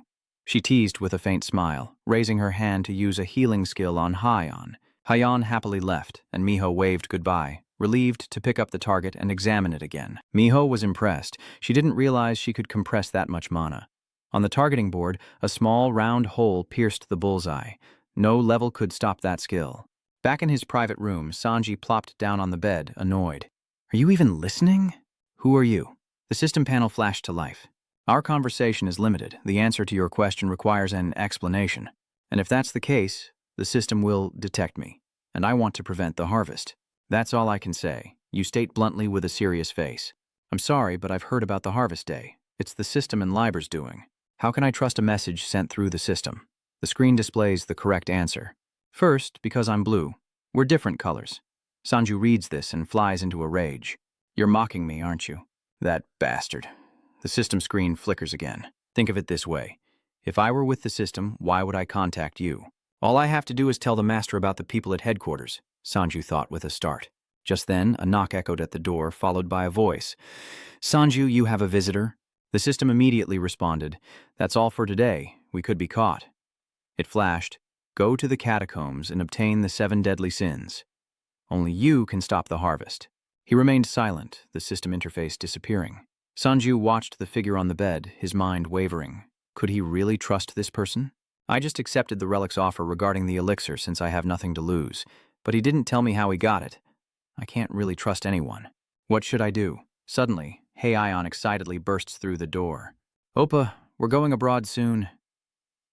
She teased with a faint smile, raising her hand to use a healing skill on Heian. Heian happily left, and Miho waved goodbye, relieved to pick up the target and examine it again. Miho was impressed. She didn't realize she could compress that much mana. On the targeting board, a small, round hole pierced the bullseye. No level could stop that skill. Back in his private room, Sanji plopped down on the bed, annoyed. "Are you even listening?" "Who are you?" The system panel flashed to life. "Our conversation is limited. The answer to your question requires an explanation. And if that's the case, the system will detect me. And I want to prevent the harvest. That's all I can say." You state bluntly with a serious face. "I'm sorry, but I've heard about the harvest day. It's the system and Liber's doing. How can I trust a message sent through the system?" The screen displays the correct answer. "First, because I'm blue. We're different colors." Sanju reads this and flies into a rage. "You're mocking me, aren't you?" "That bastard." The system screen flickers again. "Think of it this way. If I were with the system, why would I contact you? All I have to do is tell the master about the people at headquarters," Sanju thought with a start. Just then, a knock echoed at the door, followed by a voice. "Sanju, you have a visitor." The system immediately responded, "That's all for today. We could be caught." It flashed, "Go to the catacombs and obtain the 7 deadly sins. Only you can stop the harvest." He remained silent, the system interface disappearing. Sanju watched the figure on the bed, his mind wavering. Could he really trust this person? "I just accepted the relic's offer regarding the elixir since I have nothing to lose, but he didn't tell me how he got it. I can't really trust anyone. What should I do?" Suddenly, Heian excitedly bursts through the door. "Oppa, we're going abroad soon."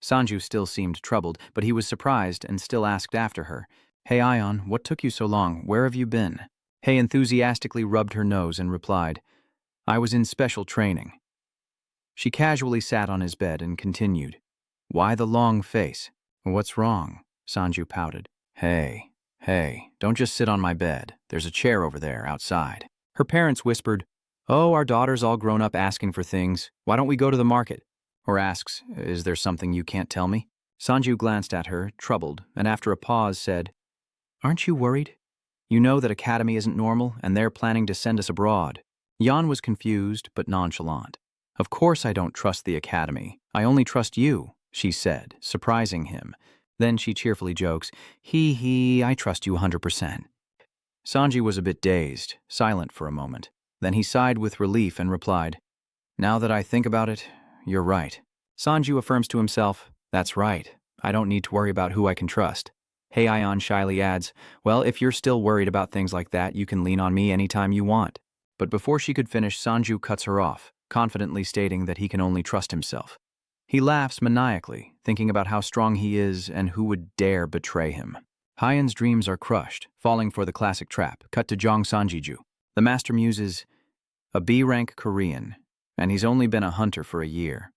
Sanju still seemed troubled, but he was surprised and still asked after her. "Heian, what took you so long? Where have you been?" Hei enthusiastically rubbed her nose and replied, "I was in special training." She casually sat on his bed and continued, "Why the long face?" "What's wrong?" Sanju pouted. Hey, don't just sit on my bed. There's a chair over there, outside." Her parents whispered, "Oh, our daughter's all grown up asking for things. Why don't we go to the market?" Or asks, "Is there something you can't tell me?" Sanju glanced at her, troubled, and after a pause said, "Aren't you worried? You know that Academy isn't normal, and they're planning to send us abroad." Jan was confused, but nonchalant. "Of course I don't trust the Academy. I only trust you," she said, surprising him. Then she cheerfully jokes, I trust you 100%. Sanji was a bit dazed, silent for a moment. Then he sighed with relief and replied, "Now that I think about it, you're right." Sanju affirms to himself, "That's right. I don't need to worry about who I can trust." Heian shyly adds, "Well, if you're still worried about things like that, you can lean on me anytime you want." But before she could finish, Sanju cuts her off, confidently stating that he can only trust himself. He laughs maniacally, thinking about how strong he is and who would dare betray him. Hyen's dreams are crushed, falling for the classic trap. Cut to Jong Sanjiju. The master muses, a B-rank Korean, and he's only been a hunter for a year.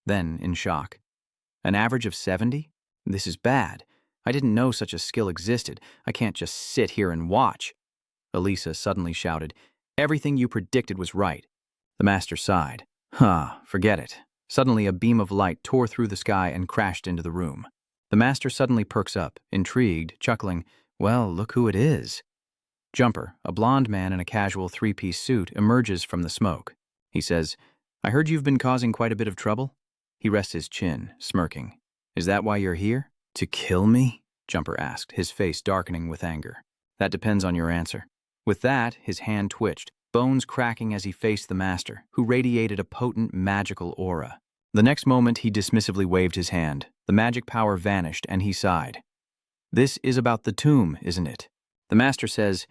Then, in shock, an average of 70? This is bad. I didn't know such a skill existed. I can't just sit here and watch. Elisa suddenly shouted, "Everything you predicted was right." The master sighed. Forget it. Suddenly, a beam of light tore through the sky and crashed into the room. The master suddenly perks up, intrigued, chuckling, "Well, look who it is." Jumper, a blond man in a casual 3-piece suit, emerges from the smoke. He says, "I heard you've been causing quite a bit of trouble." He rests his chin, smirking. Is that why you're here? To kill me? Jumper asked, his face darkening with anger. That depends on your answer. With that, his hand twitched, bones cracking as he faced the master, who radiated a potent magical aura. The next moment, he dismissively waved his hand. The magic power vanished, and he sighed. This is about the tomb, isn't it? The master says,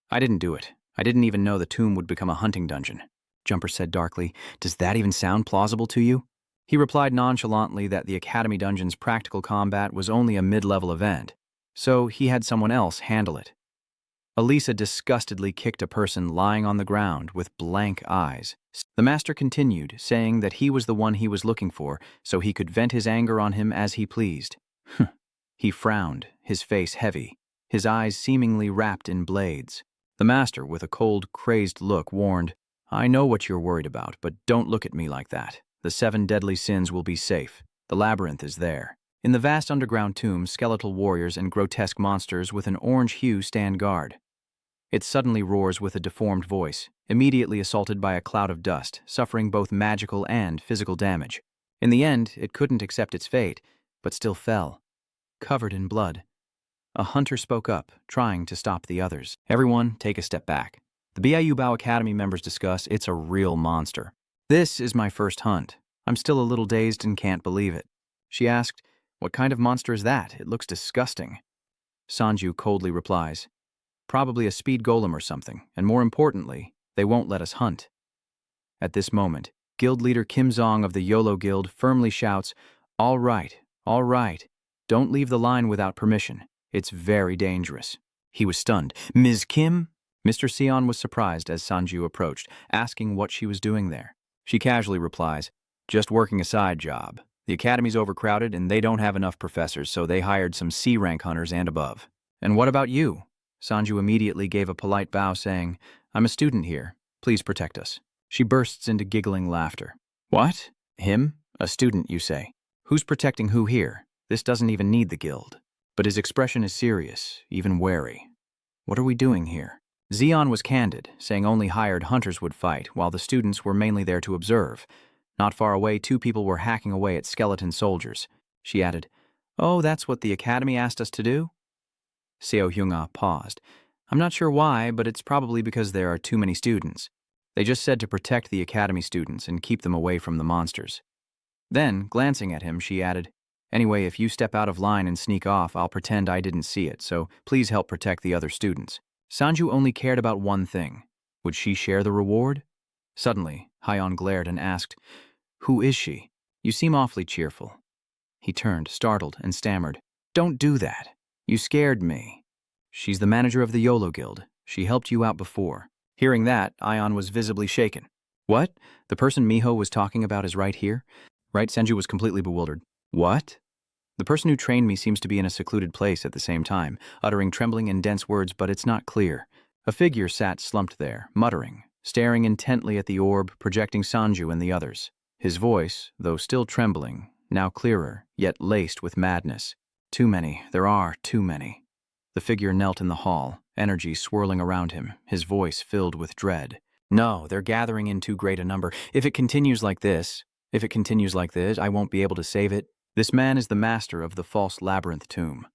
I didn't do it. I didn't even know the tomb would become a hunting dungeon. Jumper said darkly, Does that even sound plausible to you? He replied nonchalantly that the Academy Dungeon's practical combat was only a mid-level event, so he had someone else handle it. Elisa disgustedly kicked a person lying on the ground with blank eyes. The master continued, saying that he was the one he was looking for, so he could vent his anger on him as he pleased. He frowned, his face heavy, his eyes seemingly wrapped in blades. The master, with a cold, crazed look, warned, I know what you're worried about, but don't look at me like that. The 7 deadly sins will be safe. The labyrinth is there. In the vast underground tomb, skeletal warriors and grotesque monsters with an orange hue stand guard. It suddenly roars with a deformed voice, immediately assaulted by a cloud of dust, suffering both magical and physical damage. In the end, it couldn't accept its fate, but still fell, covered in blood. A hunter spoke up, trying to stop the others. Everyone, take a step back. The BIU Bao Academy members discuss it's a real monster. This is my first hunt. I'm still a little dazed and can't believe it. She asked, What kind of monster is that? It looks disgusting. Sanju coldly replies, Probably a speed golem or something, and more importantly, they won't let us hunt. At this moment, guild leader Kim Zong of the YOLO Guild firmly shouts, all right, don't leave the line without permission. It's very dangerous. He was stunned. Ms. Kim? Mr. Sion was surprised as Sanju approached, asking what she was doing there. She casually replies, Just working a side job. The academy's overcrowded and they don't have enough professors, so they hired some C-rank hunters and above. And what about you? Sanju immediately gave a polite bow, saying, I'm a student here. Please protect us. She bursts into giggling laughter. What? Him? A student, you say? Who's protecting who here? This doesn't even need the guild. But his expression is serious, even wary. What are we doing here? Xion was candid, saying only hired hunters would fight, while the students were mainly there to observe. Not far away, 2 people were hacking away at skeleton soldiers. She added, Oh, that's what the academy asked us to do? Seo Hyunga paused. I'm not sure why, but it's probably because there are too many students. They just said to protect the academy students and keep them away from the monsters. Then, glancing at him, she added, Anyway, if you step out of line and sneak off, I'll pretend I didn't see it, so please help protect the other students. Sanju only cared about one thing. Would she share the reward? Suddenly, Hyeon glared and asked, Who is she? You seem awfully cheerful. He turned, startled, and stammered, Don't do that. You scared me. She's the manager of the YOLO Guild. She helped you out before. Hearing that, Ion was visibly shaken. What? The person Miho was talking about is right here? Right? Sanju was completely bewildered. What? The person who trained me seems to be in a secluded place at the same time, uttering trembling and dense words, but it's not clear. A figure sat slumped there, muttering, staring intently at the orb, projecting Sanju and the others. His voice, though still trembling, now clearer, yet laced with madness. Too many. There are too many. The figure knelt in the hall, energy swirling around him, his voice filled with dread. No, they're gathering in too great a number. If it continues like this, I won't be able to save it. This man is the master of the false labyrinth tomb.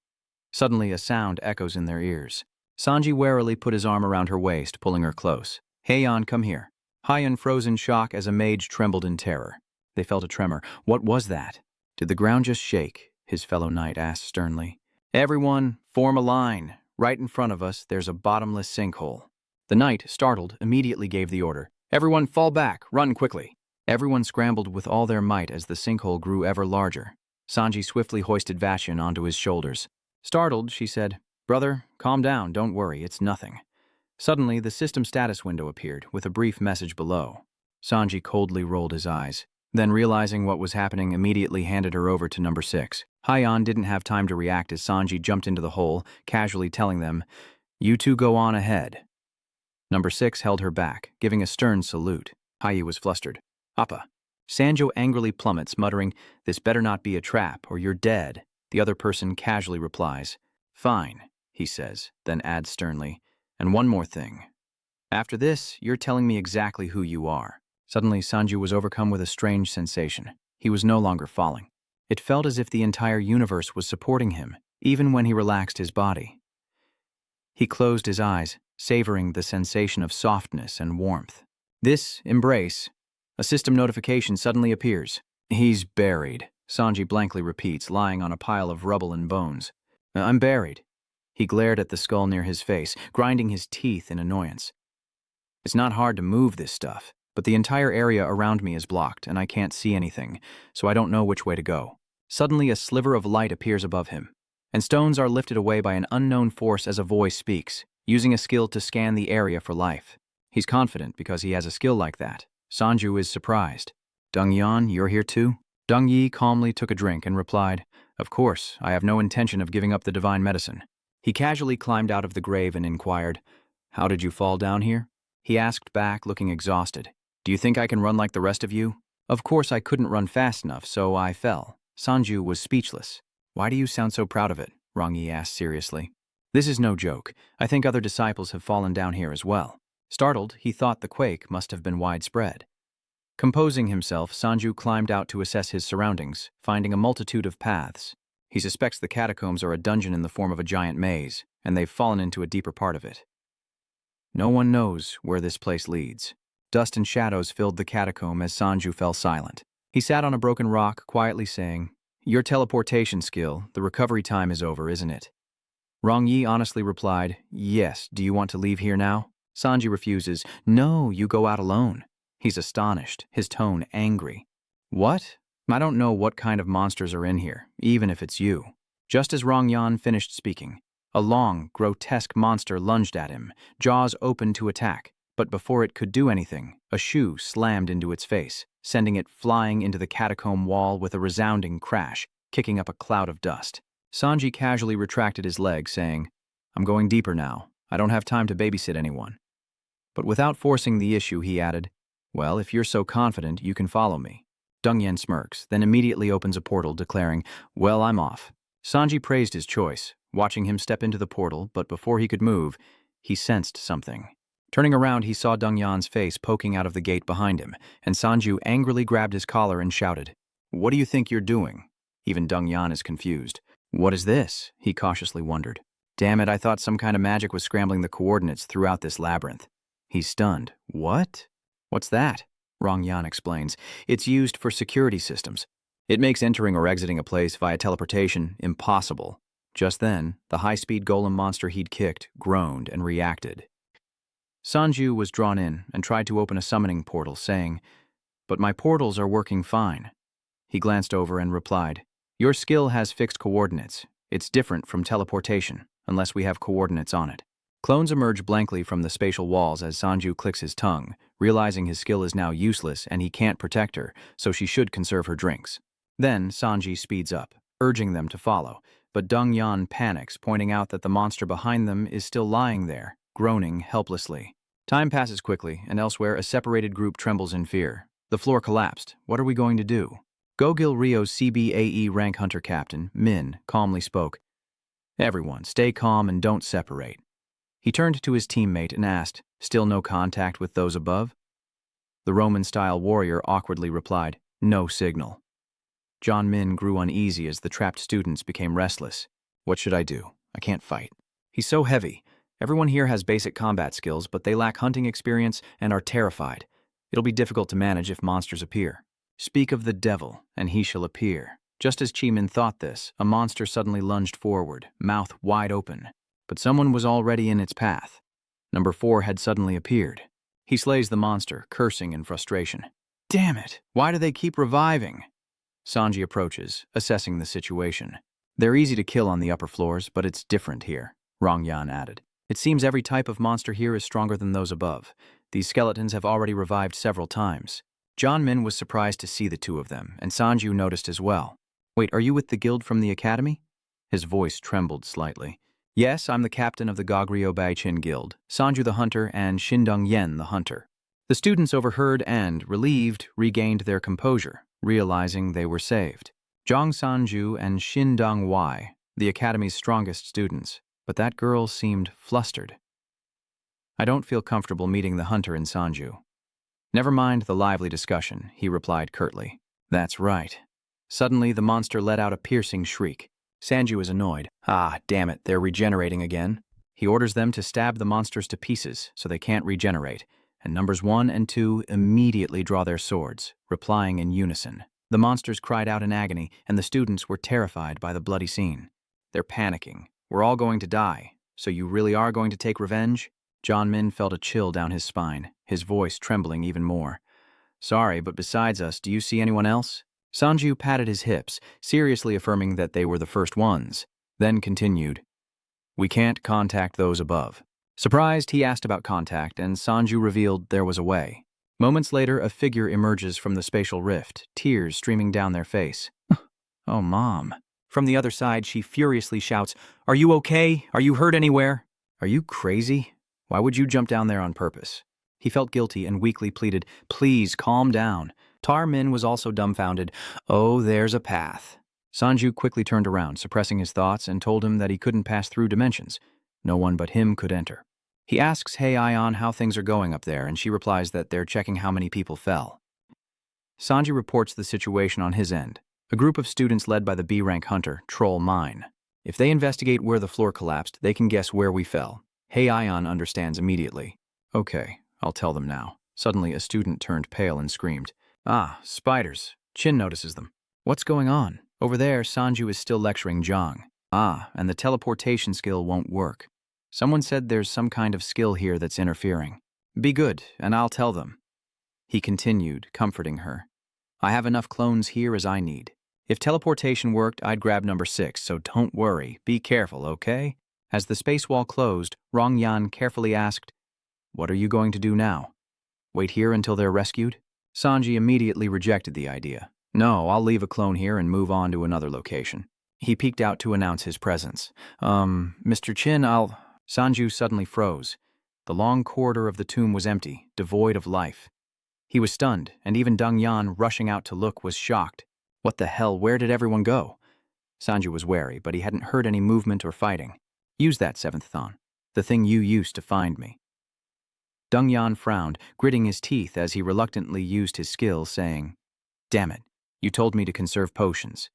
Suddenly, a sound echoes in their ears. Sanji warily put his arm around her waist, pulling her close. Heian, come here. Hyeon froze in shock as a mage trembled in terror. They felt a tremor. What was that? Did the ground just shake? His fellow knight asked sternly. Everyone, form a line. Right in front of us, there's a bottomless sinkhole. The knight, startled, immediately gave the order. Everyone fall back, run quickly. Everyone scrambled with all their might as the sinkhole grew ever larger. Sanji swiftly hoisted Vashon onto his shoulders. Startled, she said, Brother, calm down, don't worry, it's nothing. Suddenly, the system status window appeared, with a brief message below. Sanji coldly rolled his eyes. Then, realizing what was happening, immediately handed her over to number 6. Hyeon didn't have time to react as Sanji jumped into the hole, casually telling them, You two go on ahead. Number 6 held her back, giving a stern salute. Hye was flustered. Appa. Sanjo angrily plummets, muttering, This better not be a trap, or you're dead. The other person casually replies, Fine, he says, then adds sternly, And one more thing. After this, you're telling me exactly who you are. Suddenly, Sanju was overcome with a strange sensation. He was no longer falling. It felt as if the entire universe was supporting him, even when he relaxed his body. He closed his eyes, savoring the sensation of softness and warmth. This embrace, a system notification suddenly appears. He's buried, Sanji blankly repeats, lying on a pile of rubble and bones. I'm buried. He glared at the skull near his face, grinding his teeth in annoyance. It's not hard to move this stuff, but the entire area around me is blocked, and I can't see anything, so I don't know which way to go. Suddenly, a sliver of light appears above him, and stones are lifted away by an unknown force as a voice speaks, using a skill to scan the area for life. He's confident because he has a skill like that. Sanju is surprised. Dung Yan, you're here too? Dung Yi calmly took a drink and replied, Of course, I have no intention of giving up the divine medicine. He casually climbed out of the grave and inquired, How did you fall down here? He asked back, looking exhausted. Do you think I can run like the rest of you? Of course I couldn't run fast enough, so I fell. Sanju was speechless. Why do you sound so proud of it? Rong Yi asked seriously. This is no joke. I think other disciples have fallen down here as well. Startled, he thought the quake must have been widespread. Composing himself, Sanju climbed out to assess his surroundings, finding a multitude of paths. He suspects the catacombs are a dungeon in the form of a giant maze, and they've fallen into a deeper part of it. No one knows where this place leads. Dust and shadows filled the catacomb as Sanju fell silent. He sat on a broken rock, quietly saying, Your teleportation skill, the recovery time is over, isn't it? Rong Yi honestly replied, Yes, do you want to leave here now? Sanji refuses, No, you go out alone. He's astonished, his tone angry. What? I don't know what kind of monsters are in here, even if it's you. Just as Rong Yan finished speaking, a long, grotesque monster lunged at him, jaws open to attack. But before it could do anything, a shoe slammed into its face, sending it flying into the catacomb wall with a resounding crash, kicking up a cloud of dust. Sanji casually retracted his leg, saying, I'm going deeper now. I don't have time to babysit anyone. But without forcing the issue, he added, Well, if you're so confident, you can follow me. Dung Yen smirks, then immediately opens a portal, declaring, Well, I'm off. Sanji praised his choice, watching him step into the portal, but before he could move, he sensed something. Turning around, he saw Dung Yan's face poking out of the gate behind him, and Sanju angrily grabbed his collar and shouted, What do you think you're doing? Even Dung Yan is confused. What is this? He cautiously wondered. Damn it, I thought some kind of magic was scrambling the coordinates throughout this labyrinth. He's stunned. What? What's that? Rong Yan explains. It's used for security systems. It makes entering or exiting a place via teleportation impossible. Just then, the high-speed golem monster he'd kicked groaned and reacted. Sanju was drawn in and tried to open a summoning portal, saying, But my portals are working fine. He glanced over and replied, Your skill has fixed coordinates. It's different from teleportation, unless we have coordinates on it. Clones emerge blankly from the spatial walls as Sanju clicks his tongue, realizing his skill is now useless and he can't protect her, so she should conserve her drinks. Then Sanji speeds up, urging them to follow, but Dung Yan panics, pointing out that the monster behind them is still lying there, groaning helplessly. Time passes quickly, and elsewhere a separated group trembles in fear. The floor collapsed. What are we going to do? Gogil Rio's CBAE rank hunter captain, Min, calmly spoke. Everyone, stay calm and don't separate. He turned to his teammate and asked, Still no contact with those above? The Roman-style warrior awkwardly replied, No signal. John Min grew uneasy as the trapped students became restless. What should I do? I can't fight. He's so heavy. Everyone here has basic combat skills, but they lack hunting experience and are terrified. It'll be difficult to manage if monsters appear. Speak of the devil, and he shall appear. Just as Chi Min thought this, a monster suddenly lunged forward, mouth wide open. But someone was already in its path. Number 4 had suddenly appeared. He slays the monster, cursing in frustration. Damn it! Why do they keep reviving? Sanji approaches, assessing the situation. They're easy to kill on the upper floors, but it's different here, Rong Yan added. It seems every type of monster here is stronger than those above. These skeletons have already revived several times. John Min was surprised to see the two of them, and Sanju noticed as well. Wait, are you with the guild from the academy? His voice trembled slightly. Yes, I'm the captain of the Goguryeo Baichin Guild, Sanju the hunter and Shindong Yen the hunter. The students overheard and, relieved, regained their composure, realizing they were saved. Zhang Sanju and Shindong Wai, the academy's strongest students, but that girl seemed flustered. I don't feel comfortable meeting the hunter in Sanju. Never mind the lively discussion, he replied curtly. That's right. Suddenly, the monster let out a piercing shriek. Sanju is annoyed. Ah, damn it, they're regenerating again. He orders them to stab the monsters to pieces so they can't regenerate, and numbers 1 and 2 immediately draw their swords, replying in unison. The monsters cried out in agony, and the students were terrified by the bloody scene. They're panicking. We're all going to die. So you really are going to take revenge? John Min felt a chill down his spine, his voice trembling even more. Sorry, but besides us, do you see anyone else? Sanju patted his hips, seriously affirming that they were the first ones, then continued, We can't contact those above. Surprised, he asked about contact, and Sanju revealed there was a way. Moments later, a figure emerges from the spatial rift, tears streaming down their face. Oh, Mom. From the other side, she furiously shouts, Are you okay? Are you hurt anywhere? Are you crazy? Why would you jump down there on purpose? He felt guilty and weakly pleaded, Please, calm down. Tar Min was also dumbfounded. Oh, there's a path. Sanju quickly turned around, suppressing his thoughts, and told him that he couldn't pass through dimensions. No one but him could enter. He asks Hei Aion how things are going up there, and she replies that they're checking how many people fell. Sanju reports the situation on his end. A group of students led by the B-rank hunter, Troll Mine. If they investigate where the floor collapsed, they can guess where we fell. Hei Aion understands immediately. Okay, I'll tell them now. Suddenly, a student turned pale and screamed. Ah, spiders. Chin notices them. What's going on? Over there, Sanju is still lecturing Zhang. Ah, and the teleportation skill won't work. Someone said there's some kind of skill here that's interfering. Be good, and I'll tell them. He continued, comforting her. I have enough clones here as I need. If teleportation worked, I'd grab number 6, so don't worry. Be careful, okay? As the space wall closed, Rong Yan carefully asked, What are you going to do now? Wait here until they're rescued? Sanji immediately rejected the idea. No, I'll leave a clone here and move on to another location. He peeked out to announce his presence. Mr. Chin, Sanju suddenly froze. The long corridor of the tomb was empty, devoid of life. He was stunned, and even Deng Yan, rushing out to look, was shocked. What the hell, where did everyone go? Sanju was wary, but he hadn't heard any movement or fighting. Use that, 7th Thon. The thing you used to find me. Deng Yan frowned, gritting his teeth as he reluctantly used his skill, saying, Damn it, you told me to conserve potions.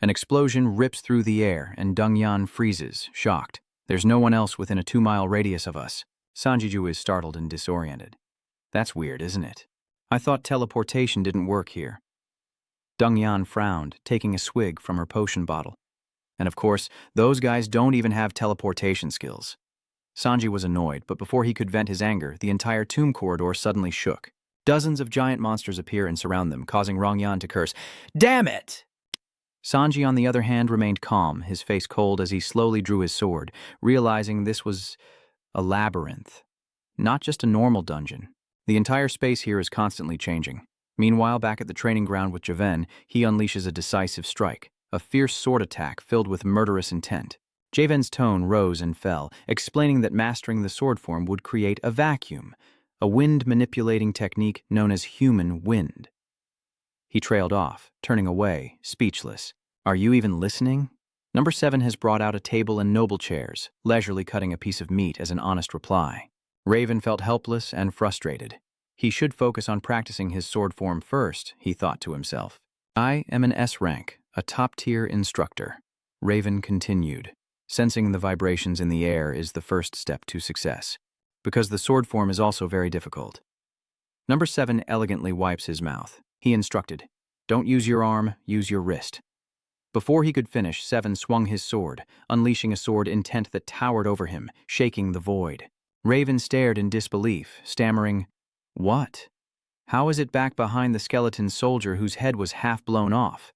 An explosion rips through the air, and Deng Yan freezes, shocked. There's no one else within a 2-mile radius of us. Sanjiju is startled and disoriented. That's weird, isn't it? I thought teleportation didn't work here. Deng Yan frowned, taking a swig from her potion bottle. And of course, those guys don't even have teleportation skills. Sanji was annoyed, but before he could vent his anger, the entire tomb corridor suddenly shook. Dozens of giant monsters appear and surround them, causing Rong Yan to curse, Damn it! Sanji, on the other hand, remained calm, his face cold as he slowly drew his sword, realizing this was a labyrinth. Not just a normal dungeon. The entire space here is constantly changing. Meanwhile, back at the training ground with Javen, he unleashes a decisive strike, a fierce sword attack filled with murderous intent. Javen's tone rose and fell, explaining that mastering the sword form would create a vacuum, a wind-manipulating technique known as human wind. He trailed off, turning away, speechless. Are you even listening? Number 7 has brought out a table and noble chairs, leisurely cutting a piece of meat as an honest reply. Raven felt helpless and frustrated. He should focus on practicing his sword form first, he thought to himself. I am an S rank, a top-tier instructor. Raven continued. Sensing the vibrations in the air is the first step to success, because the sword form is also very difficult. Number 7 elegantly wipes his mouth. He instructed, Don't use your arm, use your wrist. Before he could finish, 7 swung his sword, unleashing a sword intent that towered over him, shaking the void. Raven stared in disbelief, stammering, What? How is it back behind the skeleton soldier whose head was half blown off?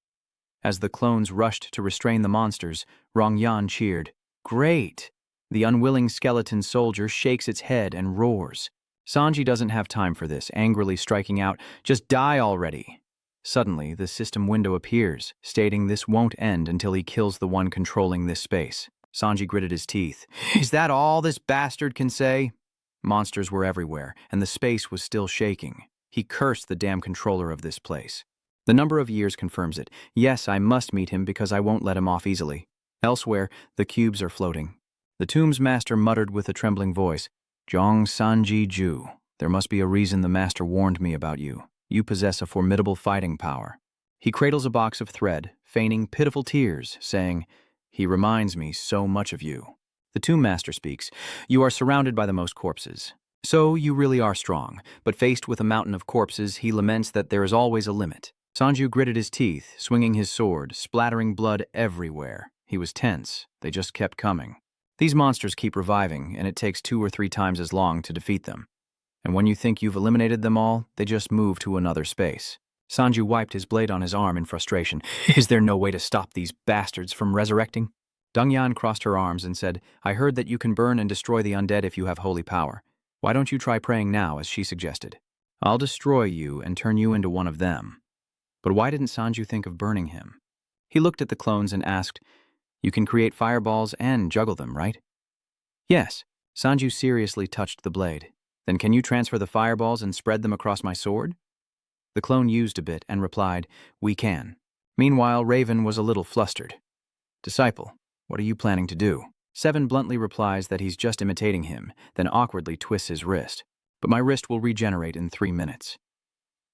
As the clones rushed to restrain the monsters, Rong Yan cheered, Great! The unwilling skeleton soldier shakes its head and roars. Sanji doesn't have time for this, angrily striking out, Just die already! Suddenly, the system window appears, stating this won't end until he kills the one controlling this space. Sanji gritted his teeth. Is that all this bastard can say? Monsters were everywhere, and the space was still shaking. He cursed the damn controller of this place. The number of years confirms it. Yes, I must meet him because I won't let him off easily. Elsewhere, the cubes are floating. The tomb's master muttered with a trembling voice, Zhong Sanji Ju, there must be a reason the master warned me about you. You possess a formidable fighting power. He cradles a box of thread, feigning pitiful tears, saying, "He reminds me so much of you." The Tomb Master speaks, "You are surrounded by the most corpses. So you really are strong, but faced with a mountain of corpses, he laments that there is always a limit." Sanju gritted his teeth, swinging his sword, splattering blood everywhere. He was tense. They just kept coming. These monsters keep reviving, and it takes 2 or 3 times as long to defeat them. And when you think you've eliminated them all, they just move to another space. Sanju wiped his blade on his arm in frustration. Is there no way to stop these bastards from resurrecting? Dongyan crossed her arms and said, "I heard that you can burn and destroy the undead if you have holy power. Why don't you try praying now, as she suggested? I'll destroy you and turn you into one of them." But why didn't Sanju think of burning him? He looked at the clones and asked, "You can create fireballs and juggle them, right?" "Yes." Sanju seriously touched the blade. "Then can you transfer the fireballs and spread them across my sword?" The clone used a bit and replied, "We can." Meanwhile, Raven was a little flustered. "Disciple, what are you planning to do?" Seven bluntly replies that he's just imitating him, then awkwardly twists his wrist. "But my wrist will regenerate in 3 minutes."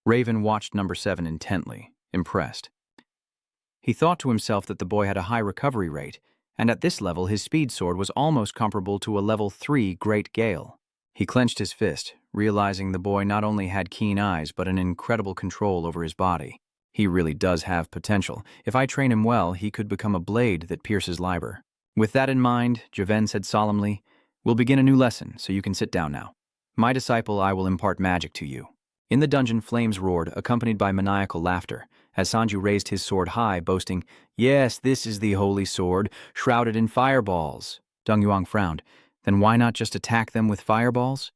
Raven watched number 7 intently, impressed. He thought to himself that the boy had a high recovery rate, and at this level his speed sword was almost comparable to a level 3 Great Gale. He clenched his fist, realizing the boy not only had keen eyes but an incredible control over his body. He really does have potential. If I train him well, he could become a blade that pierces liber. With that in mind, Javen said solemnly, "We'll begin a new lesson, so you can sit down now. My disciple, I will impart magic to you." In the dungeon, flames roared, accompanied by maniacal laughter, as Sanju raised his sword high, boasting, "Yes, this is the holy sword, shrouded in fireballs." Dong Yuang frowned. "Then why not just attack them with fireballs?"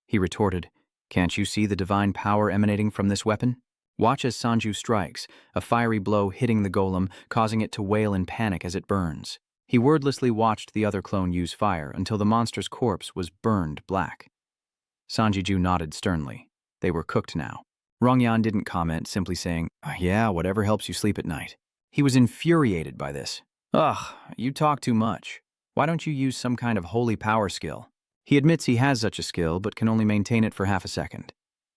He retorted, "Can't you see the divine power emanating from this weapon? Watch as Sanju strikes, a fiery blow hitting the golem, causing it to wail in panic as it burns. He wordlessly watched the other clone use fire until the monster's corpse was burned black. Sanjiju nodded sternly. They were cooked now. Rongyan didn't comment, simply saying, "Yeah, whatever helps you sleep at night." He was infuriated by this. "Ugh, you talk too much. Why don't you use some kind of holy power skill?" He admits he has such a skill, but can only maintain it for half a second.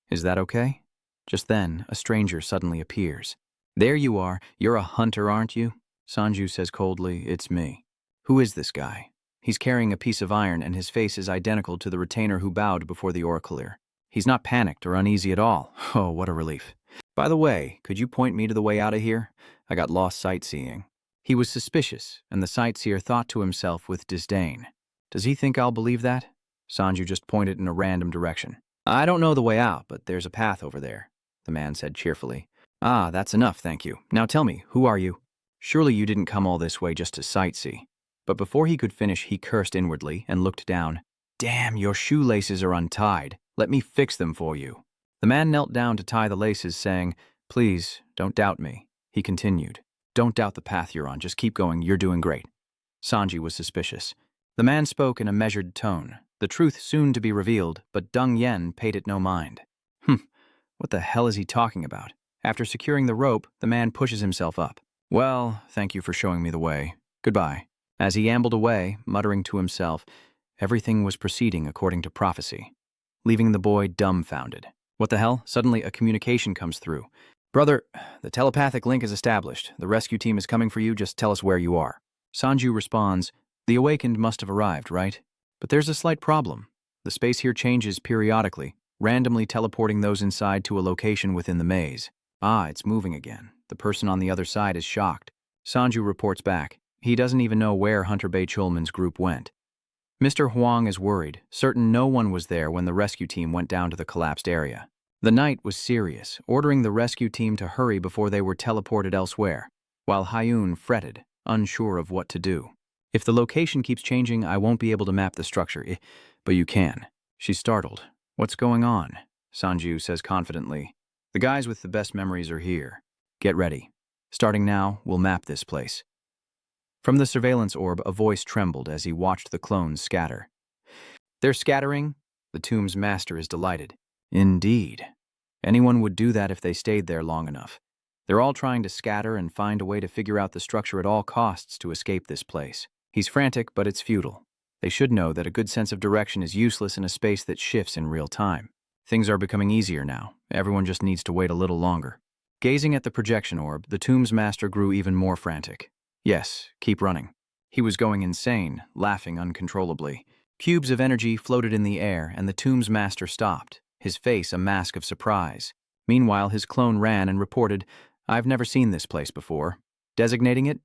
Is that okay? Just then, a stranger suddenly appears. "There you are. You're a hunter, aren't you?" Sanju says coldly, "It's me." "Who is this guy?" He's carrying a piece of iron, and his face is identical to the retainer who bowed before the oracleer. He's not panicked or uneasy at all. Oh, what a relief. "By the way, could you point me to the way out of here? I got lost sightseeing." He was suspicious, and the sightseer thought to himself with disdain, "Does he think I'll believe that?" Sanju just pointed in a random direction. "I don't know the way out, but there's a path over there," the man said cheerfully. "Ah, that's enough, thank you. Now tell me, who are you? Surely you didn't come all this way just to sightsee." But before he could finish, he cursed inwardly and looked down. "Damn, your shoelaces are untied. Let me fix them for you." The man knelt down to tie the laces, saying, "Please, don't doubt me." He continued, "Don't doubt the path you're on. Just keep going. You're doing great." Sanji was suspicious. The man spoke in a measured tone, the truth soon to be revealed, but Deng Yen paid it no mind. What the hell is he talking about? After securing the rope, the man pushes himself up. "Well, thank you for showing me the way. Goodbye." As he ambled away, muttering to himself, everything was proceeding according to prophecy, leaving the boy dumbfounded. What the hell? Suddenly a communication comes through. "Brother, the telepathic link is established. The rescue team is coming for you. Just tell us where you are." Sanju responds, "The awakened must have arrived, right? But there's a slight problem. The space here changes periodically, randomly teleporting those inside to a location within the maze. Ah, it's moving again. The person on the other side is shocked." Sanju reports back. He doesn't even know where Hunter Bay Chulman's group went. Mr. Huang is worried, certain no one was there when the rescue team went down to the collapsed area. The knight was serious, ordering the rescue team to hurry before they were teleported elsewhere, while Hyun fretted, unsure of what to do. "If the location keeps changing, I won't be able to map the structure, but you can." She's startled. "What's going on?" Sanju says confidently. "The guys with the best memories are here. Get ready. Starting now, we'll map this place." From the surveillance orb, a voice trembled as he watched the clones scatter. "They're scattering?" The tomb's master is delighted. "Indeed. Anyone would do that if they stayed there long enough. They're all trying to scatter and find a way to figure out the structure at all costs to escape this place." He's frantic, but it's futile. They should know that a good sense of direction is useless in a space that shifts in real time. Things are becoming easier now. Everyone just needs to wait a little longer. Gazing at the projection orb, the tomb's master grew even more frantic. Yes, keep running. He was going insane, laughing uncontrollably. Cubes of energy floated in the air, and the tomb's master stopped, his face a mask of surprise. Meanwhile, his clone ran and reported, "I've never seen this place before," designating it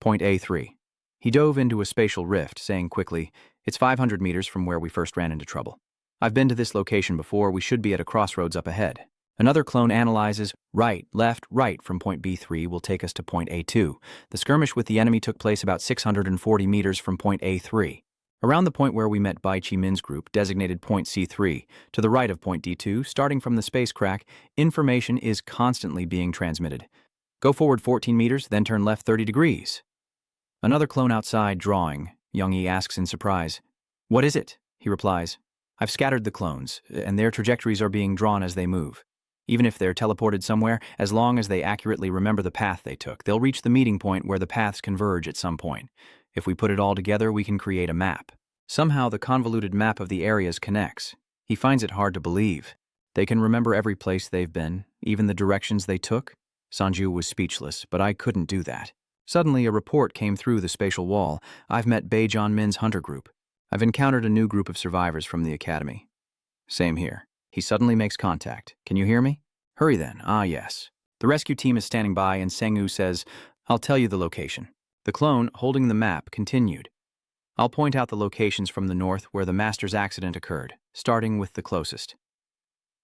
Point A3. He dove into a spatial rift, saying quickly, "It's 500 meters from where we first ran into trouble. I've been to this location before, we should be at a crossroads up ahead." Another clone analyzes, right, left, right from point B3 will take us to point A2. The skirmish with the enemy took place about 640 meters from point A3. Around the point where we met Bai Chi Min's group, designated point C3, to the right of point D2, starting from the space crack, information is constantly being transmitted. Go forward 14 meters, then turn left 30 degrees. Another clone outside, drawing. Young-yi asks in surprise, "What is it?" He replies, "I've scattered the clones, and their trajectories are being drawn as they move. Even if they're teleported somewhere, as long as they accurately remember the path they took, they'll reach the meeting point where the paths converge at some point. If we put it all together, we can create a map." Somehow, the convoluted map of the areas connects. He finds it hard to believe. They can remember every place they've been, even the directions they took. Sanju was speechless, but I couldn't do that. Suddenly, a report came through the spatial wall. "I've met Bai John Min's hunter group. I've encountered a new group of survivors from the academy." Same here. He suddenly makes contact. "Can you hear me?" "Hurry then." "Ah, yes." The rescue team is standing by, and Sengu says, "I'll tell you the location." The clone, holding the map, continued. "I'll point out the locations from the north where the master's accident occurred, starting with the closest."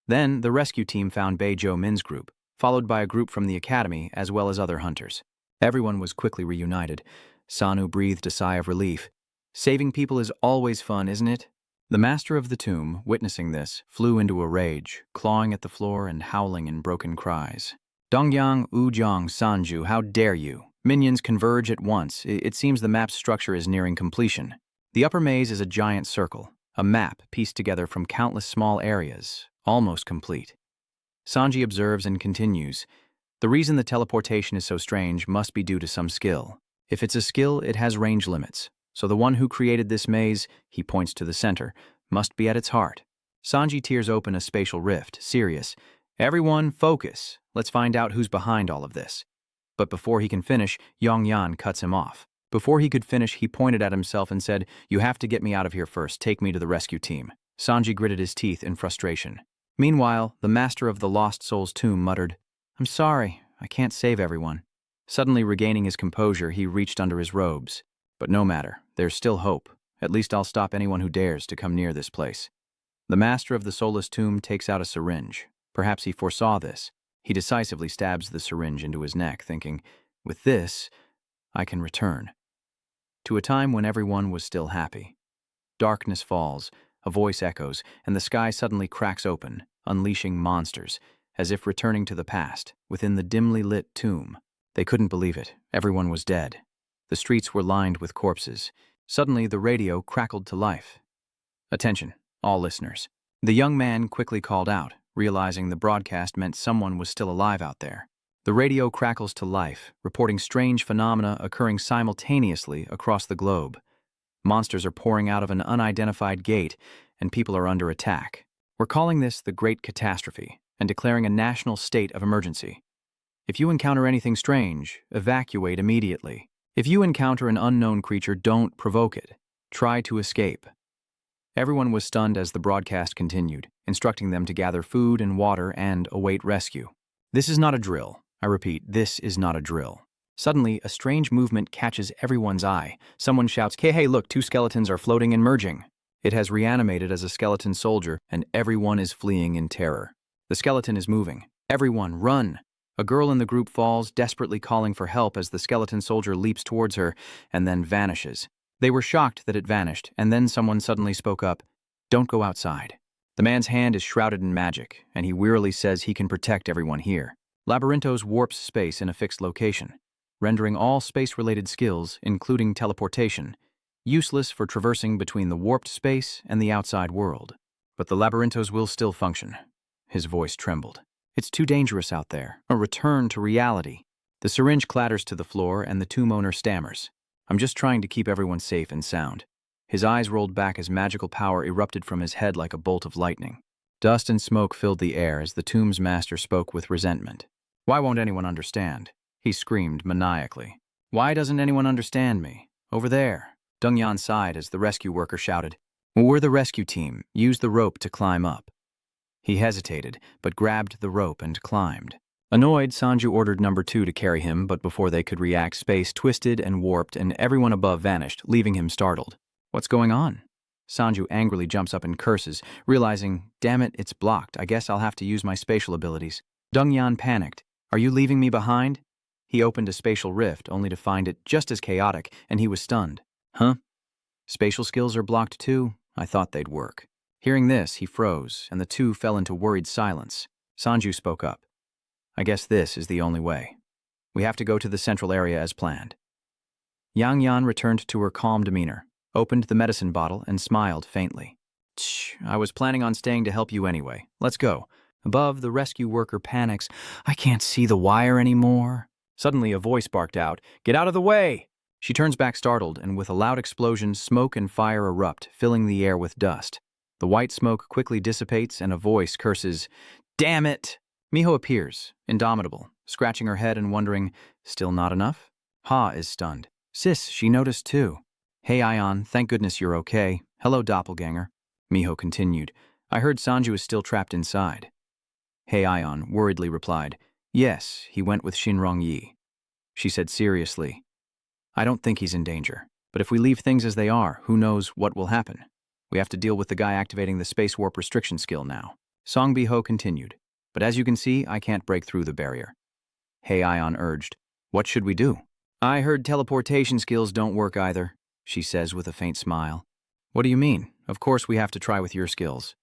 Then, the rescue team found Bai Jo Min's group, followed by a group from the academy as well as other hunters. Everyone was quickly reunited. Sanu breathed a sigh of relief. Saving people is always fun, isn't it? The master of the tomb, witnessing this, flew into a rage, clawing at the floor and howling in broken cries. "Dongyang, Wuzhong, Sanju, how dare you? Minions converge at once. It seems the map's structure is nearing completion. The upper maze is a giant circle, a map pieced together from countless small areas, almost complete." Sanji observes and continues, "The reason the teleportation is so strange must be due to some skill. If it's a skill, it has range limits. So the one who created this maze," he points to the center, "must be at its heart." Sanji tears open a spatial rift, serious. "Everyone, focus. Let's find out who's behind all of this." But before he can finish, Yongyan cuts him off. Before he could finish, he pointed at himself and said, "You have to get me out of here first. Take me to the rescue team." Sanji gritted his teeth in frustration. Meanwhile, the master of the Lost Soul's tomb muttered, "I'm sorry, I can't save everyone." Suddenly regaining his composure, he reached under his robes. "But no matter, there's still hope. At least I'll stop anyone who dares to come near this place." The master of the soulless tomb takes out a syringe. Perhaps he foresaw this. He decisively stabs the syringe into his neck, thinking, "With this, I can return." To a time when everyone was still happy. Darkness falls, a voice echoes, and the sky suddenly cracks open, unleashing monsters, as if returning to the past, within the dimly lit tomb. They couldn't believe it. Everyone was dead. The streets were lined with corpses. Suddenly, the radio crackled to life. "Attention, all listeners." The young man quickly called out, realizing the broadcast meant someone was still alive out there. The radio crackles to life, reporting strange phenomena occurring simultaneously across the globe. Monsters are pouring out of an unidentified gate, and people are under attack. "We're calling this the Great Catastrophe and declaring a national state of emergency. If you encounter anything strange, evacuate immediately. If you encounter an unknown creature, don't provoke it. Try to escape." Everyone was stunned as the broadcast continued, instructing them to gather food and water and await rescue. This is not a drill. I repeat, this is not a drill. Suddenly, a strange movement catches everyone's eye. Someone shouts, Hey, look, 2 skeletons are floating and merging." It has reanimated as a skeleton soldier, and everyone is fleeing in terror. The skeleton is moving. "Everyone, run!" A girl in the group falls, desperately calling for help as the skeleton soldier leaps towards her and then vanishes. They were shocked that it vanished, and then someone suddenly spoke up, "Don't go outside." The man's hand is shrouded in magic, and he wearily says he can protect everyone here. Labyrinthos warps space in a fixed location, rendering all space-related skills, including teleportation, useless for traversing between the warped space and the outside world. But the Labyrinthos will still function. His voice trembled. "It's too dangerous out there. A return to reality." The syringe clatters to the floor, and the tomb owner stammers, "I'm just trying to keep everyone safe and sound." His eyes rolled back as magical power erupted from his head like a bolt of lightning. Dust and smoke filled the air as the tomb's master spoke with resentment. Why won't anyone understand? He screamed maniacally. Why doesn't anyone understand me? Over there. Dongyan sighed as the rescue worker shouted. We're the rescue team. Use the rope to climb up. He hesitated, but grabbed the rope and climbed. Annoyed, Sanju ordered number 2 to carry him, but before they could react, space twisted and warped and everyone above vanished, leaving him startled. What's going on? Sanju angrily jumps up and curses, realizing, damn it, it's blocked. I guess I'll have to use my spatial abilities. Dongyan panicked. Are you leaving me behind? He opened a spatial rift, only to find it just as chaotic, and he was stunned. Huh? Spatial skills are blocked too? I thought they'd work. Hearing this, he froze, and the two fell into worried silence. Sanju spoke up. I guess this is the only way. We have to go to the central area as planned. Yang Yan returned to her calm demeanor, opened the medicine bottle, and smiled faintly. Shh, I was planning on staying to help you anyway. Let's go. Above, the rescue worker panics. I can't see the wire anymore. Suddenly, a voice barked out, Get out of the way! She turns back startled, and with a loud explosion, smoke and fire erupt, filling the air with dust. The white smoke quickly dissipates, and a voice curses, Damn it! Miho appears, indomitable, scratching her head and wondering, Still not enough? Ha is stunned. Sis, she noticed too. Hey Ion, thank goodness you're okay. Hello, doppelganger. Miho continued. I heard Sanju is still trapped inside. Hey Ion worriedly replied, Yes, he went with Shinrong Yi. She said seriously, I don't think he's in danger, but if we leave things as they are, who knows what will happen. We have to deal with the guy activating the space warp restriction skill now. Song Bi-ho continued, but as you can see, I can't break through the barrier. Hey Ion urged, What should we do? I heard teleportation skills don't work either, she says with a faint smile. What do you mean? Of course we have to try with your skills.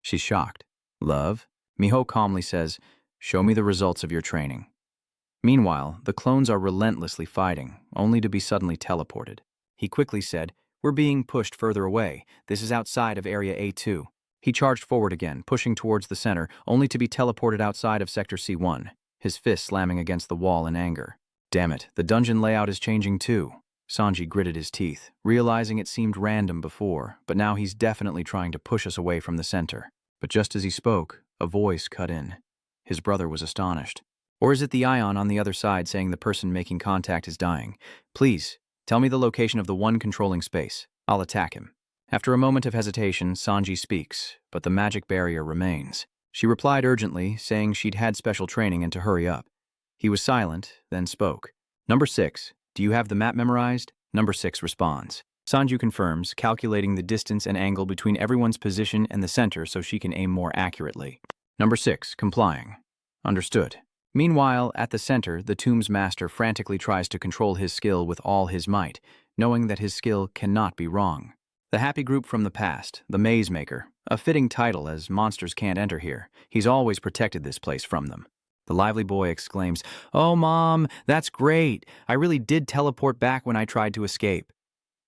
She's shocked. Love? Miho calmly says, Show me the results of your training. Meanwhile, the clones are relentlessly fighting, only to be suddenly teleported. He quickly said, We're being pushed further away. This is outside of Area A2. He charged forward again, pushing towards the center, only to be teleported outside of Sector C1, his fist slamming against the wall in anger. Damn it, the dungeon layout is changing too. Sanji gritted his teeth, realizing it seemed random before, but now he's definitely trying to push us away from the center. But just as he spoke, a voice cut in. His brother was astonished. Or is it the Ion on the other side saying the person making contact is dying? Please, tell me the location of the one controlling space. I'll attack him. After a moment of hesitation, Sanji speaks, but the magic barrier remains. She replied urgently, saying she'd had special training and to hurry up. He was silent, then spoke. Number 6, do you have the map memorized? Number 6 responds. Sanju confirms, calculating the distance and angle between everyone's position and the center so she can aim more accurately. Number 6, complying. Understood. Meanwhile, at the center, the tomb's master frantically tries to control his skill with all his might, knowing that his skill cannot be wrong. The happy group from the past, the Maze Maker, a fitting title as monsters can't enter here. He's always protected this place from them. The lively boy exclaims, Oh, Mom, that's great. I really did teleport back when I tried to escape.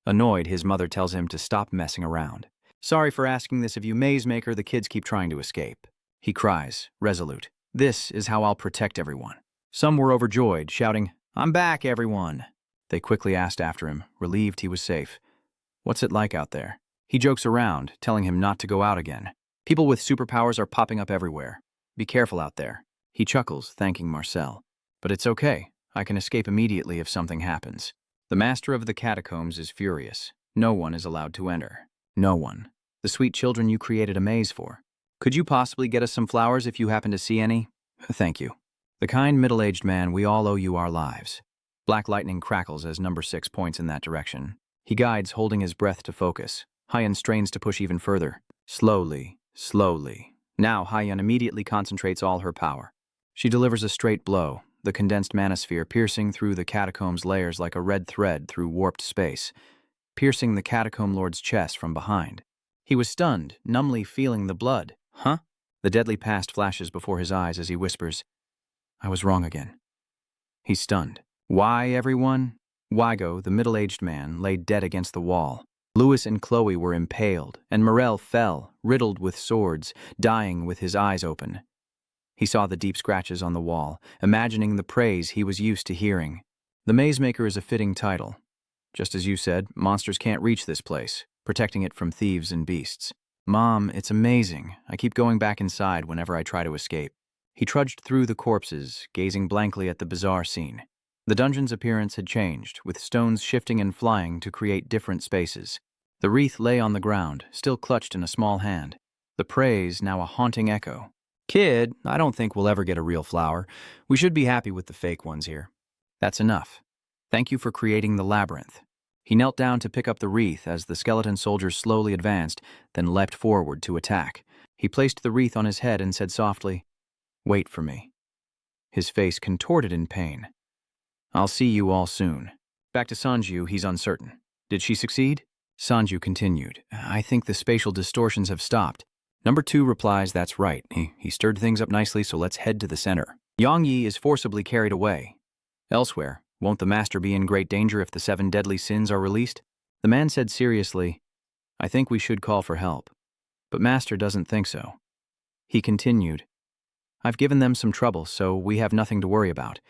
Annoyed, his mother tells him to stop messing around. Sorry for asking this of you, Maze Maker, the kids keep trying to escape. He cries, resolute. This is how I'll protect everyone. Some were overjoyed, shouting, I'm back, everyone. They quickly asked after him, relieved he was safe. What's it like out there? He jokes around, telling him not to go out again. People with superpowers are popping up everywhere. Be careful out there. He chuckles, thanking Marcel. But it's okay. I can escape immediately if something happens. The master of the catacombs is furious. No one is allowed to enter. No one. The sweet children you created a maze for. Could you possibly get us some flowers if you happen to see any? Thank you. The kind middle-aged man, we all owe you our lives. Black lightning crackles as number 6 points in that direction. He guides, holding his breath to focus. Haiyan strains to push even further. Slowly, slowly. Now Haiyan immediately concentrates all her power. She delivers a straight blow, the condensed manosphere piercing through the catacomb's layers like a red thread through warped space, piercing the catacomb lord's chest from behind. He was stunned, numbly feeling the blood. Huh? The deadly past flashes before his eyes as he whispers, I was wrong again. He's stunned. Why, everyone? Wygo, the middle-aged man, lay dead against the wall. Louis and Chloe were impaled, and Morel fell, riddled with swords, dying with his eyes open. He saw the deep scratches on the wall, imagining the praise he was used to hearing. The Maze Maker is a fitting title. Just as you said, monsters can't reach this place, protecting it from thieves and beasts. Mom, it's amazing. I keep going back inside whenever I try to escape. He trudged through the corpses, gazing blankly at the bizarre scene. The dungeon's appearance had changed, with stones shifting and flying to create different spaces. The wreath lay on the ground, still clutched in a small hand. The praise now a haunting echo. Kid, I don't think we'll ever get a real flower. We should be happy with the fake ones here. That's enough. Thank you for creating the labyrinth. He knelt down to pick up the wreath as the skeleton soldiers slowly advanced, then leapt forward to attack. He placed the wreath on his head and said softly, "Wait for me." His face contorted in pain. "I'll see you all soon." Back to Sanju, he's uncertain. Did she succeed? Sanju continued, "I think the spatial distortions have stopped." Number 2 replies, "That's right. He stirred things up nicely, so let's head to the center." Yang Yi is forcibly carried away. Elsewhere, won't the master be in great danger if the 7 deadly sins are released? The man said seriously, "I think we should call for help. But master doesn't think so." He continued, "I've given them some trouble, so we have nothing to worry about.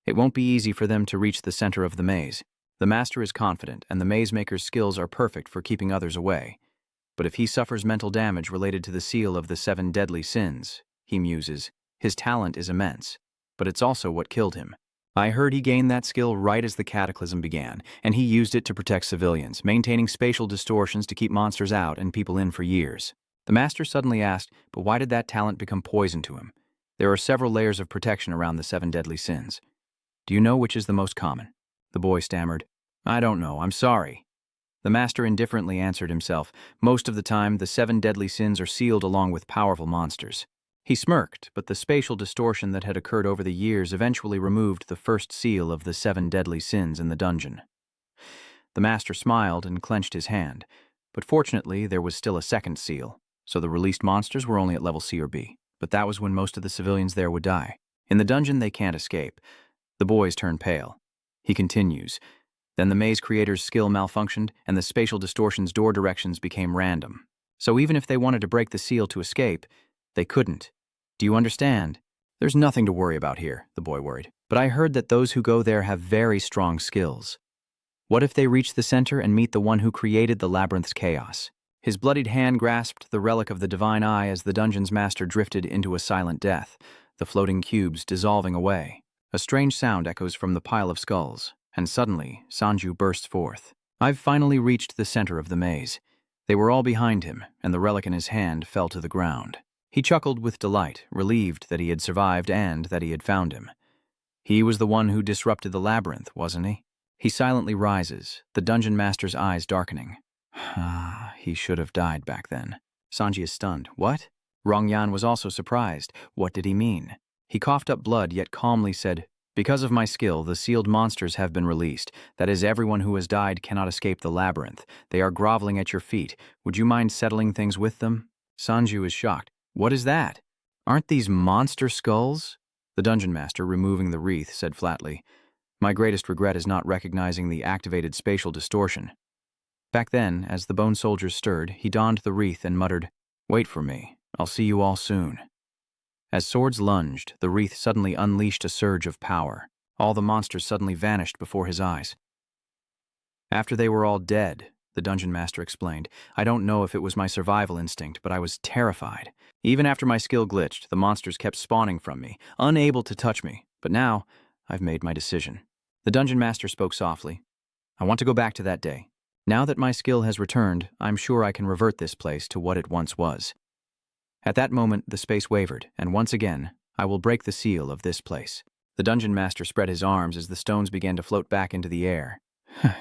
It won't be easy for them to reach the center of the maze. The master is confident, and the maze maker's skills are perfect for keeping others away. But if he suffers mental damage related to the seal of the 7 deadly sins, he muses, his talent is immense, but it's also what killed him. I heard he gained that skill right as the cataclysm began, and he used it to protect civilians, maintaining spatial distortions to keep monsters out and people in for years." The master suddenly asked, "But why did that talent become poison to him? There are several layers of protection around the 7 deadly sins. Do you know which is the most common?" The boy stammered, "I don't know, I'm sorry." The master indifferently answered himself, "Most of the time, the 7 deadly sins are sealed along with powerful monsters." He smirked, but the spatial distortion that had occurred over the years eventually removed the first seal of the 7 deadly sins in the dungeon. The master smiled and clenched his hand, but fortunately there was still a second seal, so the released monsters were only at level C or B, but that was when most of the civilians there would die. In the dungeon they can't escape. The boys turn pale. He continues, "Then the maze creator's skill malfunctioned, and the spatial distortion's door directions became random. So even if they wanted to break the seal to escape, they couldn't. Do you understand? There's nothing to worry about here," the boy worried. "But I heard that those who go there have very strong skills. What if they reach the center and meet the one who created the labyrinth's chaos?" His bloodied hand grasped the relic of the divine eye as the dungeon's master drifted into a silent death, the floating cubes dissolving away. A strange sound echoes from the pile of skulls, and suddenly Sanju bursts forth. "I've finally reached the center of the maze." They were all behind him, and the relic in his hand fell to the ground. He chuckled with delight, relieved that he had survived and that he had found him. He was the one who disrupted the labyrinth, wasn't he? He silently rises, the dungeon master's eyes darkening. He should have died back then. Sanji is stunned. What? Rongyan was also surprised. What did he mean? He coughed up blood, yet calmly said, "Because of my skill, the sealed monsters have been released. That is, everyone who has died cannot escape the labyrinth. They are groveling at your feet. Would you mind settling things with them?" Sanju is shocked. "What is that? Aren't these monster skulls?" The dungeon master, removing the wreath, said flatly, "My greatest regret is not recognizing the activated spatial distortion." Back then, as the bone soldiers stirred, he donned the wreath and muttered, "Wait for me. I'll see you all soon." As swords lunged, the wreath suddenly unleashed a surge of power. All the monsters suddenly vanished before his eyes. "After they were all dead," the dungeon master explained, "I don't know if it was my survival instinct, but I was terrified. Even after my skill glitched, the monsters kept spawning from me, unable to touch me. But now, I've made my decision." The dungeon master spoke softly. "I want to go back to that day. Now that my skill has returned, I'm sure I can revert this place to what it once was. At that moment, the space wavered, and once again, I will break the seal of this place." The dungeon master spread his arms as the stones began to float back into the air.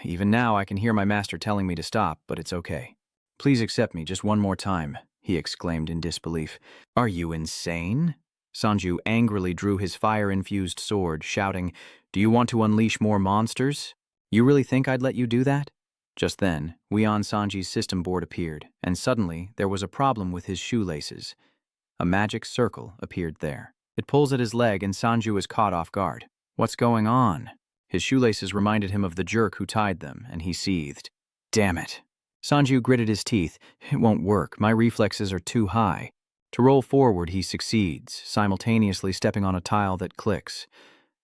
"Even now, I can hear my master telling me to stop, but it's okay. Please accept me just one more time," he exclaimed in disbelief. "Are you insane?" Sanju angrily drew his fire-infused sword, shouting, "Do you want to unleash more monsters? You really think I'd let you do that?" Just then, Wian Sanji's system board appeared, and suddenly there was a problem with his shoelaces. A magic circle appeared there. It pulls at his leg and Sanju is caught off guard. What's going on? His shoelaces reminded him of the jerk who tied them, and he seethed. "Damn it." Sanju gritted his teeth. "It won't work. My reflexes are too high." To roll forward, he succeeds, simultaneously stepping on a tile that clicks.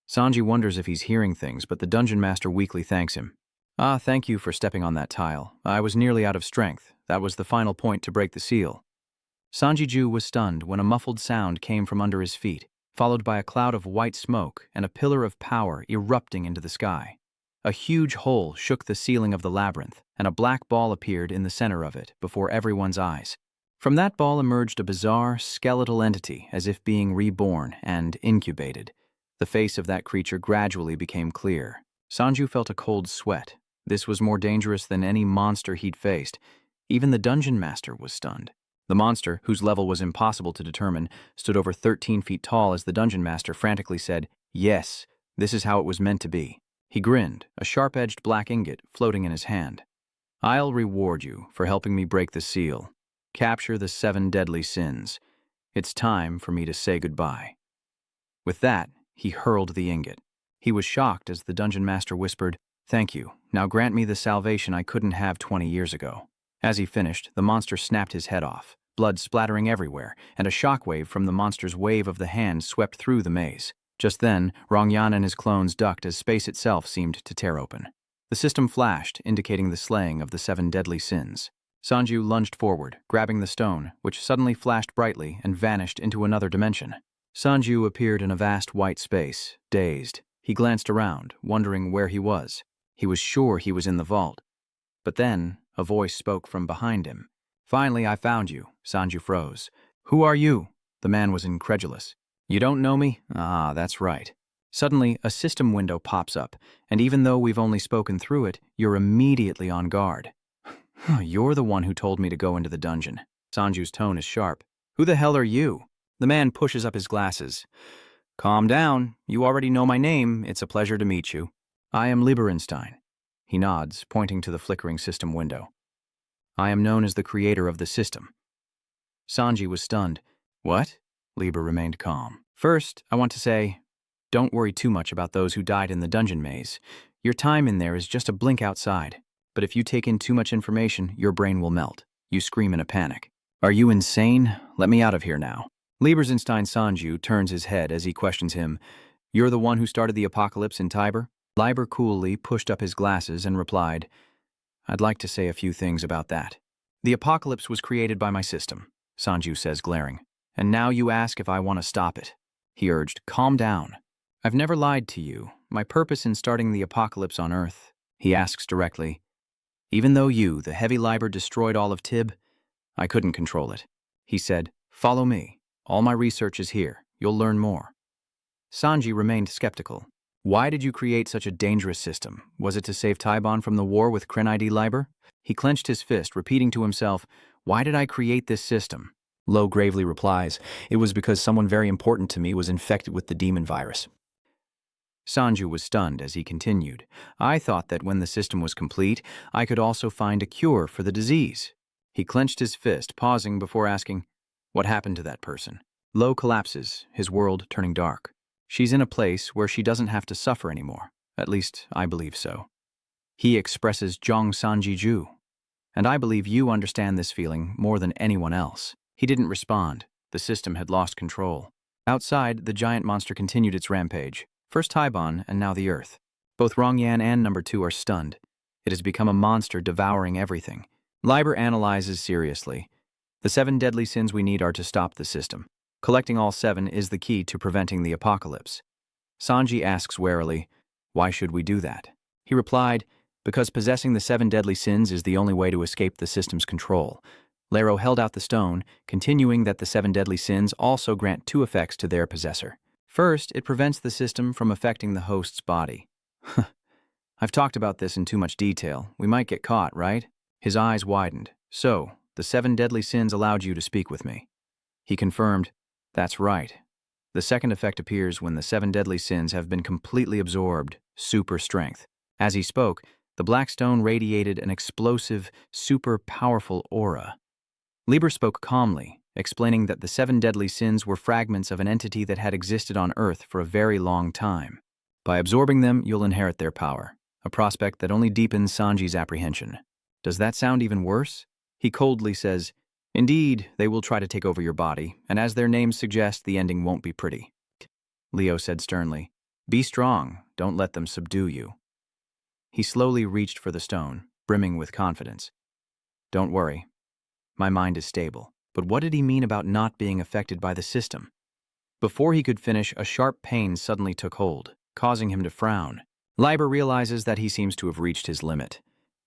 Sanji wonders if he's hearing things, but the dungeon master weakly thanks him. "Thank you for stepping on that tile. I was nearly out of strength. That was the final point to break the seal. Sanjiju was stunned when a muffled sound came from under his feet, followed by a cloud of white smoke and a pillar of power erupting into the sky. A huge hole shook the ceiling of the labyrinth, and a black ball appeared in the center of it before everyone's eyes. From that ball emerged a bizarre, skeletal entity as if being reborn and incubated. The face of that creature gradually became clear. Sanju felt a cold sweat. This was more dangerous than any monster he'd faced. Even the dungeon master was stunned. The monster, whose level was impossible to determine, stood over 13 feet tall as the dungeon master frantically said, "Yes, this is how it was meant to be." He grinned, a sharp-edged black ingot floating in his hand. "I'll reward you for helping me break the seal. Capture the 7 deadly sins. It's time for me to say goodbye." With that, he hurled the ingot. He was shocked as the dungeon master whispered, "Thank you. Now grant me the salvation I couldn't have 20 years ago." As he finished, the monster snapped his head off, blood splattering everywhere, and a shockwave from the monster's wave of the hand swept through the maze. Just then, Rongyan and his clones ducked as space itself seemed to tear open. The system flashed, indicating the slaying of the 7 deadly sins. Sanju lunged forward, grabbing the stone, which suddenly flashed brightly and vanished into another dimension. Sanju appeared in a vast white space, dazed. He glanced around, wondering where he was. He was sure he was in the vault. But then, a voice spoke from behind him. "Finally, I found you." Sanju froze. "Who are you?" The man was incredulous. "You don't know me? Ah, that's right." Suddenly, a system window pops up, and even though we've only spoken through it, you're immediately on guard. "You're the one who told me to go into the dungeon." Sanju's tone is sharp. "Who the hell are you?" The man pushes up his glasses. "Calm down. You already know my name. It's a pleasure to meet you." "I am Lieberenstein." He nods, pointing to the flickering system window. "I am known as the creator of the system." Sanji was stunned. "What?" Lieber remained calm. "First, I want to say, don't worry too much about those who died in the dungeon maze. Your time in there is just a blink outside. But if you take in too much information, your brain will melt. You scream in a panic. Are you insane? Let me out of here now." Lieberenstein Sanju turns his head as he questions him. "You're the one who started the apocalypse in Tiber?" Lieber coolly pushed up his glasses and replied, "I'd like to say a few things about that. The apocalypse was created by my system," Sanju says, glaring. "And now you ask if I want to stop it." He urged, "Calm down. I've never lied to you. My purpose in starting the apocalypse on Earth," he asks directly. "Even though you, the heavy Liber, destroyed all of Tib, I couldn't control it." He said, "Follow me. All my research is here. You'll learn more." Sanji remained skeptical. "Why did you create such a dangerous system? Was it to save Tybon from the war with Krenid Liber?" He clenched his fist, repeating to himself, "Why did I create this system?" Lo gravely replies, "It was because someone very important to me was infected with the demon virus." Sanju was stunned as he continued. "I thought that when the system was complete, I could also find a cure for the disease." He clenched his fist, pausing before asking, "What happened to that person?" Lo collapses, his world turning dark. "She's in a place where she doesn't have to suffer anymore. At least, I believe so." He expresses Zhong Sanjiju. "And I believe you understand this feeling more than anyone else." He didn't respond. The system had lost control. Outside, the giant monster continued its rampage. First Tybon, and now the Earth. Both Rongyan and Number 2 are stunned. It has become a monster devouring everything. Liber analyzes seriously. "The 7 deadly sins we need are to stop the system. Collecting all 7 is the key to preventing the apocalypse." Sanji asks warily, "Why should we do that?" He replied, "Because possessing the 7 deadly sins is the only way to escape the system's control." Lero held out the stone, continuing that the 7 deadly sins also grant 2 effects to their possessor. First, it prevents the system from affecting the host's body. "I've talked about this in too much detail. We might get caught, right?" His eyes widened. "So, the 7 deadly sins allowed you to speak with me." He confirmed, "That's right. The second effect appears when the 7 deadly sins have been completely absorbed, super strength." As he spoke, the black stone radiated an explosive, super powerful aura. Liber spoke calmly, explaining that the 7 deadly sins were fragments of an entity that had existed on Earth for a very long time. By absorbing them, you'll inherit their power, a prospect that only deepens Sanji's apprehension. "Does that sound even worse?" He coldly says, "Indeed, they will try to take over your body, and as their names suggest, the ending won't be pretty." Leo said sternly, "Be strong, don't let them subdue you." He slowly reached for the stone, brimming with confidence. "Don't worry, My mind is stable. But what did he mean about not being affected by the system? Before he could finish, a sharp pain suddenly took hold, causing him to frown. Liber realizes that he seems to have reached his limit.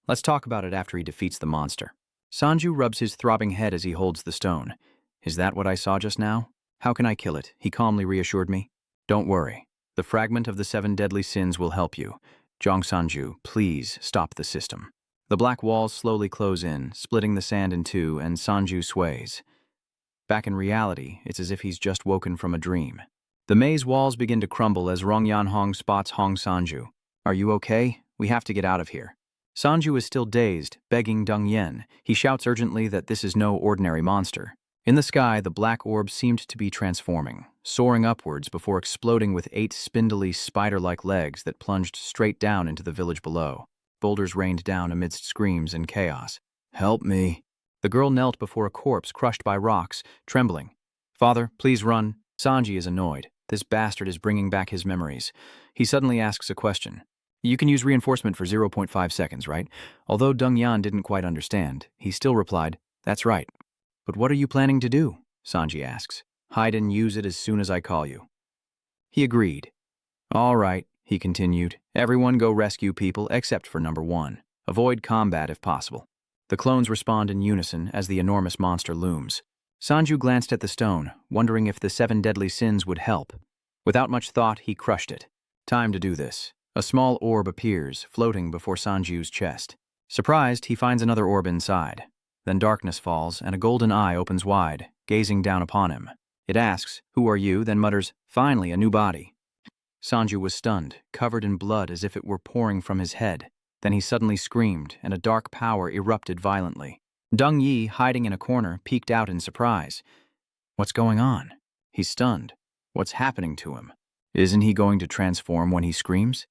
Let's talk about it after he defeats the monster. Sanju rubs his throbbing head as he holds the stone. Is that what I saw just now? How can I kill it? He calmly reassured me. Don't worry. The fragment of the 7 deadly sins will help you. Jong Sanju, please stop the system. The black walls slowly close in, splitting the sand in two, and Sanju sways. Back in reality, it's as if he's just woken from a dream. The maze walls begin to crumble as Rongyan Hong spots Hong Sanju. Are you okay? We have to get out of here. Sanju is still dazed, begging Deng Yen. He shouts urgently that this is no ordinary monster. In the sky, the black orb seemed to be transforming, soaring upwards before exploding with 8 spindly, spider-like legs that plunged straight down into the village below. Boulders rained down amidst screams and chaos. Help me. The girl knelt before a corpse crushed by rocks, trembling. Father, please run. Sanji is annoyed. This bastard is bringing back his memories. He suddenly asks a question. You can use reinforcement for 0.5 seconds, right? Although Deng Yan didn't quite understand, he still replied, That's right. But what are you planning to do? Sanji asks. Hide and use it as soon as I call you. He agreed. All right, he continued. Everyone go rescue people except for number 1. Avoid combat if possible. The clones respond in unison as the enormous monster looms. Sanju glanced at the stone, wondering if the 7 deadly sins would help. Without much thought, he crushed it. Time to do this. A small orb appears, floating before Sanju's chest. Surprised, he finds another orb inside. Then darkness falls, and a golden eye opens wide, gazing down upon him. It asks, Who are you? Then mutters, Finally, a new body. Sanju was stunned, covered in blood as if it were pouring from his head. Then he suddenly screamed, and a dark power erupted violently. Deng Yi, hiding in a corner, peeked out in surprise. What's going on? He's stunned. What's happening to him? Isn't he going to transform when he screams?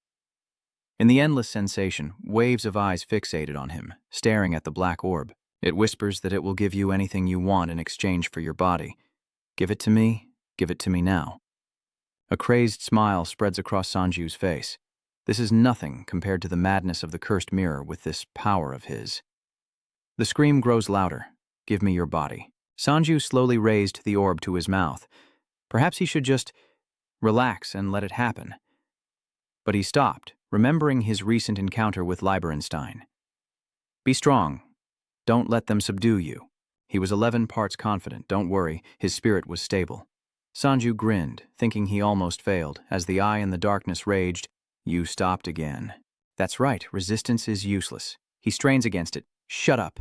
In the endless sensation, waves of eyes fixated on him, staring at the black orb. It whispers that it will give you anything you want in exchange for your body. Give it to me now. A crazed smile spreads across Sanju's face. This is nothing compared to the madness of the cursed mirror with this power of his. The scream grows louder. Give me your body. Sanju slowly raised the orb to his mouth. Perhaps he should just relax and let it happen. But he stopped, remembering his recent encounter with Lieberenstein. Be strong. Don't let them subdue you. He was 11 parts confident, don't worry, his spirit was stable. Sanju grinned, thinking he almost failed, as the eye in the darkness raged. You stopped again. That's right, resistance is useless. He strains against it. Shut up.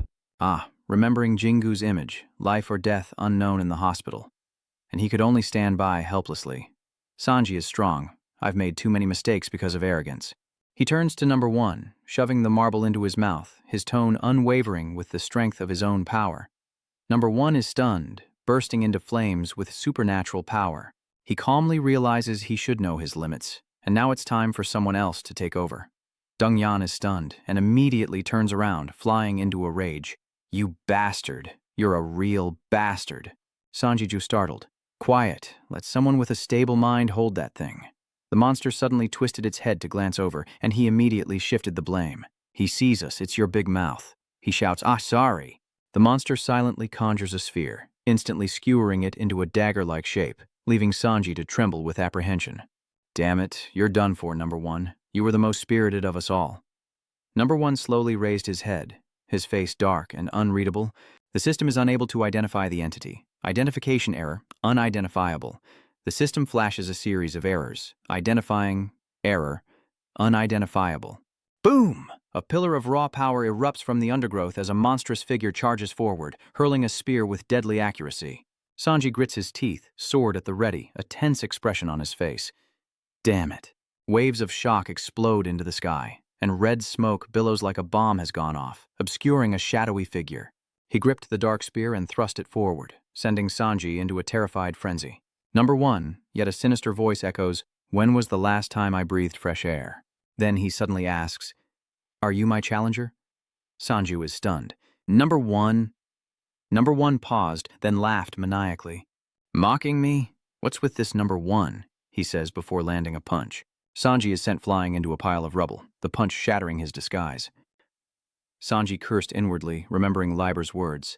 Remembering Jingu's image, life or death unknown in the hospital. And he could only stand by helplessly. Sanji is strong. I've made too many mistakes because of arrogance. He turns to number 1, shoving the marble into his mouth, his tone unwavering with the strength of his own power. Number 1 is stunned, bursting into flames with supernatural power. He calmly realizes he should know his limits, and now it's time for someone else to take over. Deng Yan is stunned and immediately turns around, flying into a rage. You bastard. You're a real bastard. Sanjiju startled. Quiet. Let someone with a stable mind hold that thing. The monster suddenly twisted its head to glance over, and he immediately shifted the blame. He sees us. It's your big mouth. He shouts, sorry. The monster silently conjures a sphere, instantly skewering it into a dagger-like shape, leaving Sanji to tremble with apprehension. Damn it, you're done for, number 1. You were the most spirited of us all. Number 1 slowly raised his head, his face dark and unreadable. The system is unable to identify the entity. Identification error, unidentifiable. The system flashes a series of errors. Identifying, error, unidentifiable. Boom! A pillar of raw power erupts from the undergrowth as a monstrous figure charges forward, hurling a spear with deadly accuracy. Sanji grits his teeth, sword at the ready, a tense expression on his face. Damn it. Waves of shock explode into the sky, and red smoke billows like a bomb has gone off, obscuring a shadowy figure. He gripped the dark spear and thrust it forward, sending Sanji into a terrified frenzy. Number 1, yet a sinister voice echoes, When was the last time I breathed fresh air? Then he suddenly asks, Are you my challenger? Sanju is stunned. Number 1? Number 1 paused, then laughed maniacally. Mocking me? What's with this number 1? He says before landing a punch. Sanji is sent flying into a pile of rubble, the punch shattering his disguise. Sanji cursed inwardly, remembering Liber's words.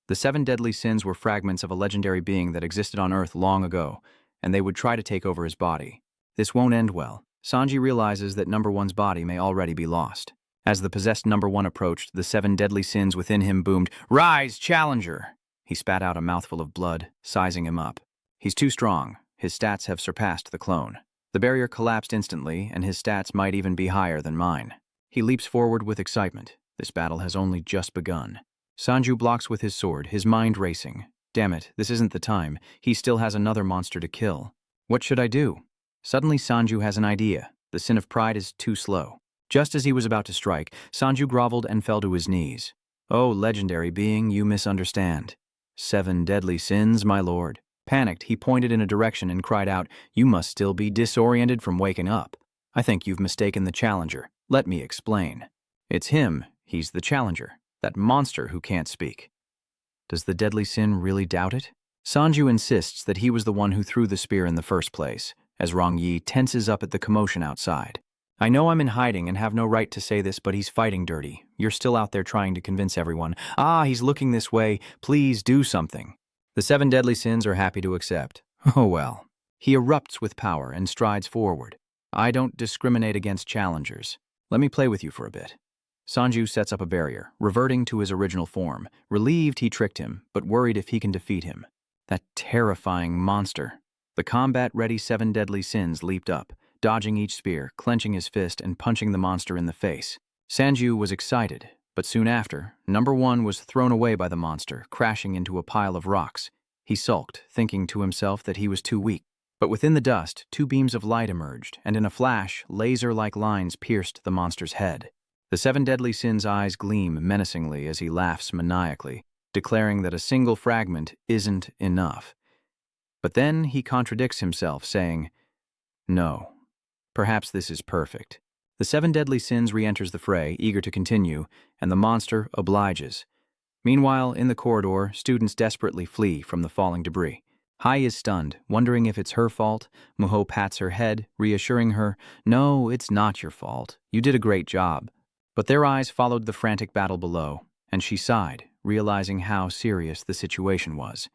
The 7 deadly sins were fragments of a legendary being that existed on Earth long ago, and they would try to take over his body. This won't end well. Sanji realizes that number one's body may already be lost. As the possessed number one approached, the 7 deadly sins within him boomed, "Rise, challenger!" He spat out a mouthful of blood, sizing him up. He's too strong. His stats have surpassed the clone. The barrier collapsed instantly, and his stats might even be higher than mine. He leaps forward with excitement. This battle has only just begun. Sanju blocks with his sword, his mind racing. Damn it, this isn't the time. He still has another monster to kill. What should I do? Suddenly Sanju has an idea. The sin of pride is too slow. Just as he was about to strike, Sanju groveled and fell to his knees. "Oh, legendary being, you misunderstand. 7 deadly sins, my lord." Panicked, he pointed in a direction and cried out, "You must still be disoriented from waking up. I think you've mistaken the challenger. Let me explain. It's him. He's the challenger. That monster who can't speak." Does the deadly sin really doubt it? Sanju insists that he was the one who threw the spear in the first place, as Rong Yi tenses up at the commotion outside. "I know I'm in hiding and have no right to say this, but he's fighting dirty. You're still out there trying to convince everyone. Ah, he's looking this way. Please do something." The 7 deadly sins are happy to accept. Oh well. He erupts with power and strides forward. "I don't discriminate against challengers. Let me play with you for a bit." Sanju sets up a barrier, reverting to his original form, relieved he tricked him, but worried if he can defeat him. That terrifying monster. The combat-ready 7 deadly sins leaped up, dodging each spear, clenching his fist, and punching the monster in the face. Sanju was excited, but soon after, number one was thrown away by the monster, crashing into a pile of rocks. He sulked, thinking to himself that he was too weak. But within the dust, 2 beams of light emerged, and in a flash, laser-like lines pierced the monster's head. The 7 deadly sins' eyes gleam menacingly as he laughs maniacally, declaring that a single fragment isn't enough. But then he contradicts himself, saying, "No, perhaps this is perfect." The 7 deadly sins re-enters the fray, eager to continue, and the monster obliges. Meanwhile, in the corridor, students desperately flee from the falling debris. Hai is stunned, wondering if it's her fault. Muho pats her head, reassuring her, "No, it's not your fault. You did a great job." But their eyes followed the frantic battle below, and she sighed, realizing how serious the situation was.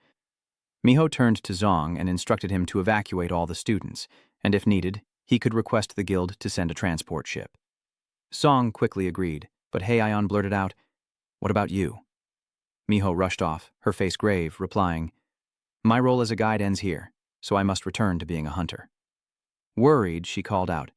Miho turned to Zong and instructed him to evacuate all the students, and if needed, he could request the guild to send a transport ship. Zong quickly agreed, but Heian blurted out, "What about you?" Miho rushed off, her face grave, replying, "My role as a guide ends here, so I must return to being a hunter." Worried, she called out,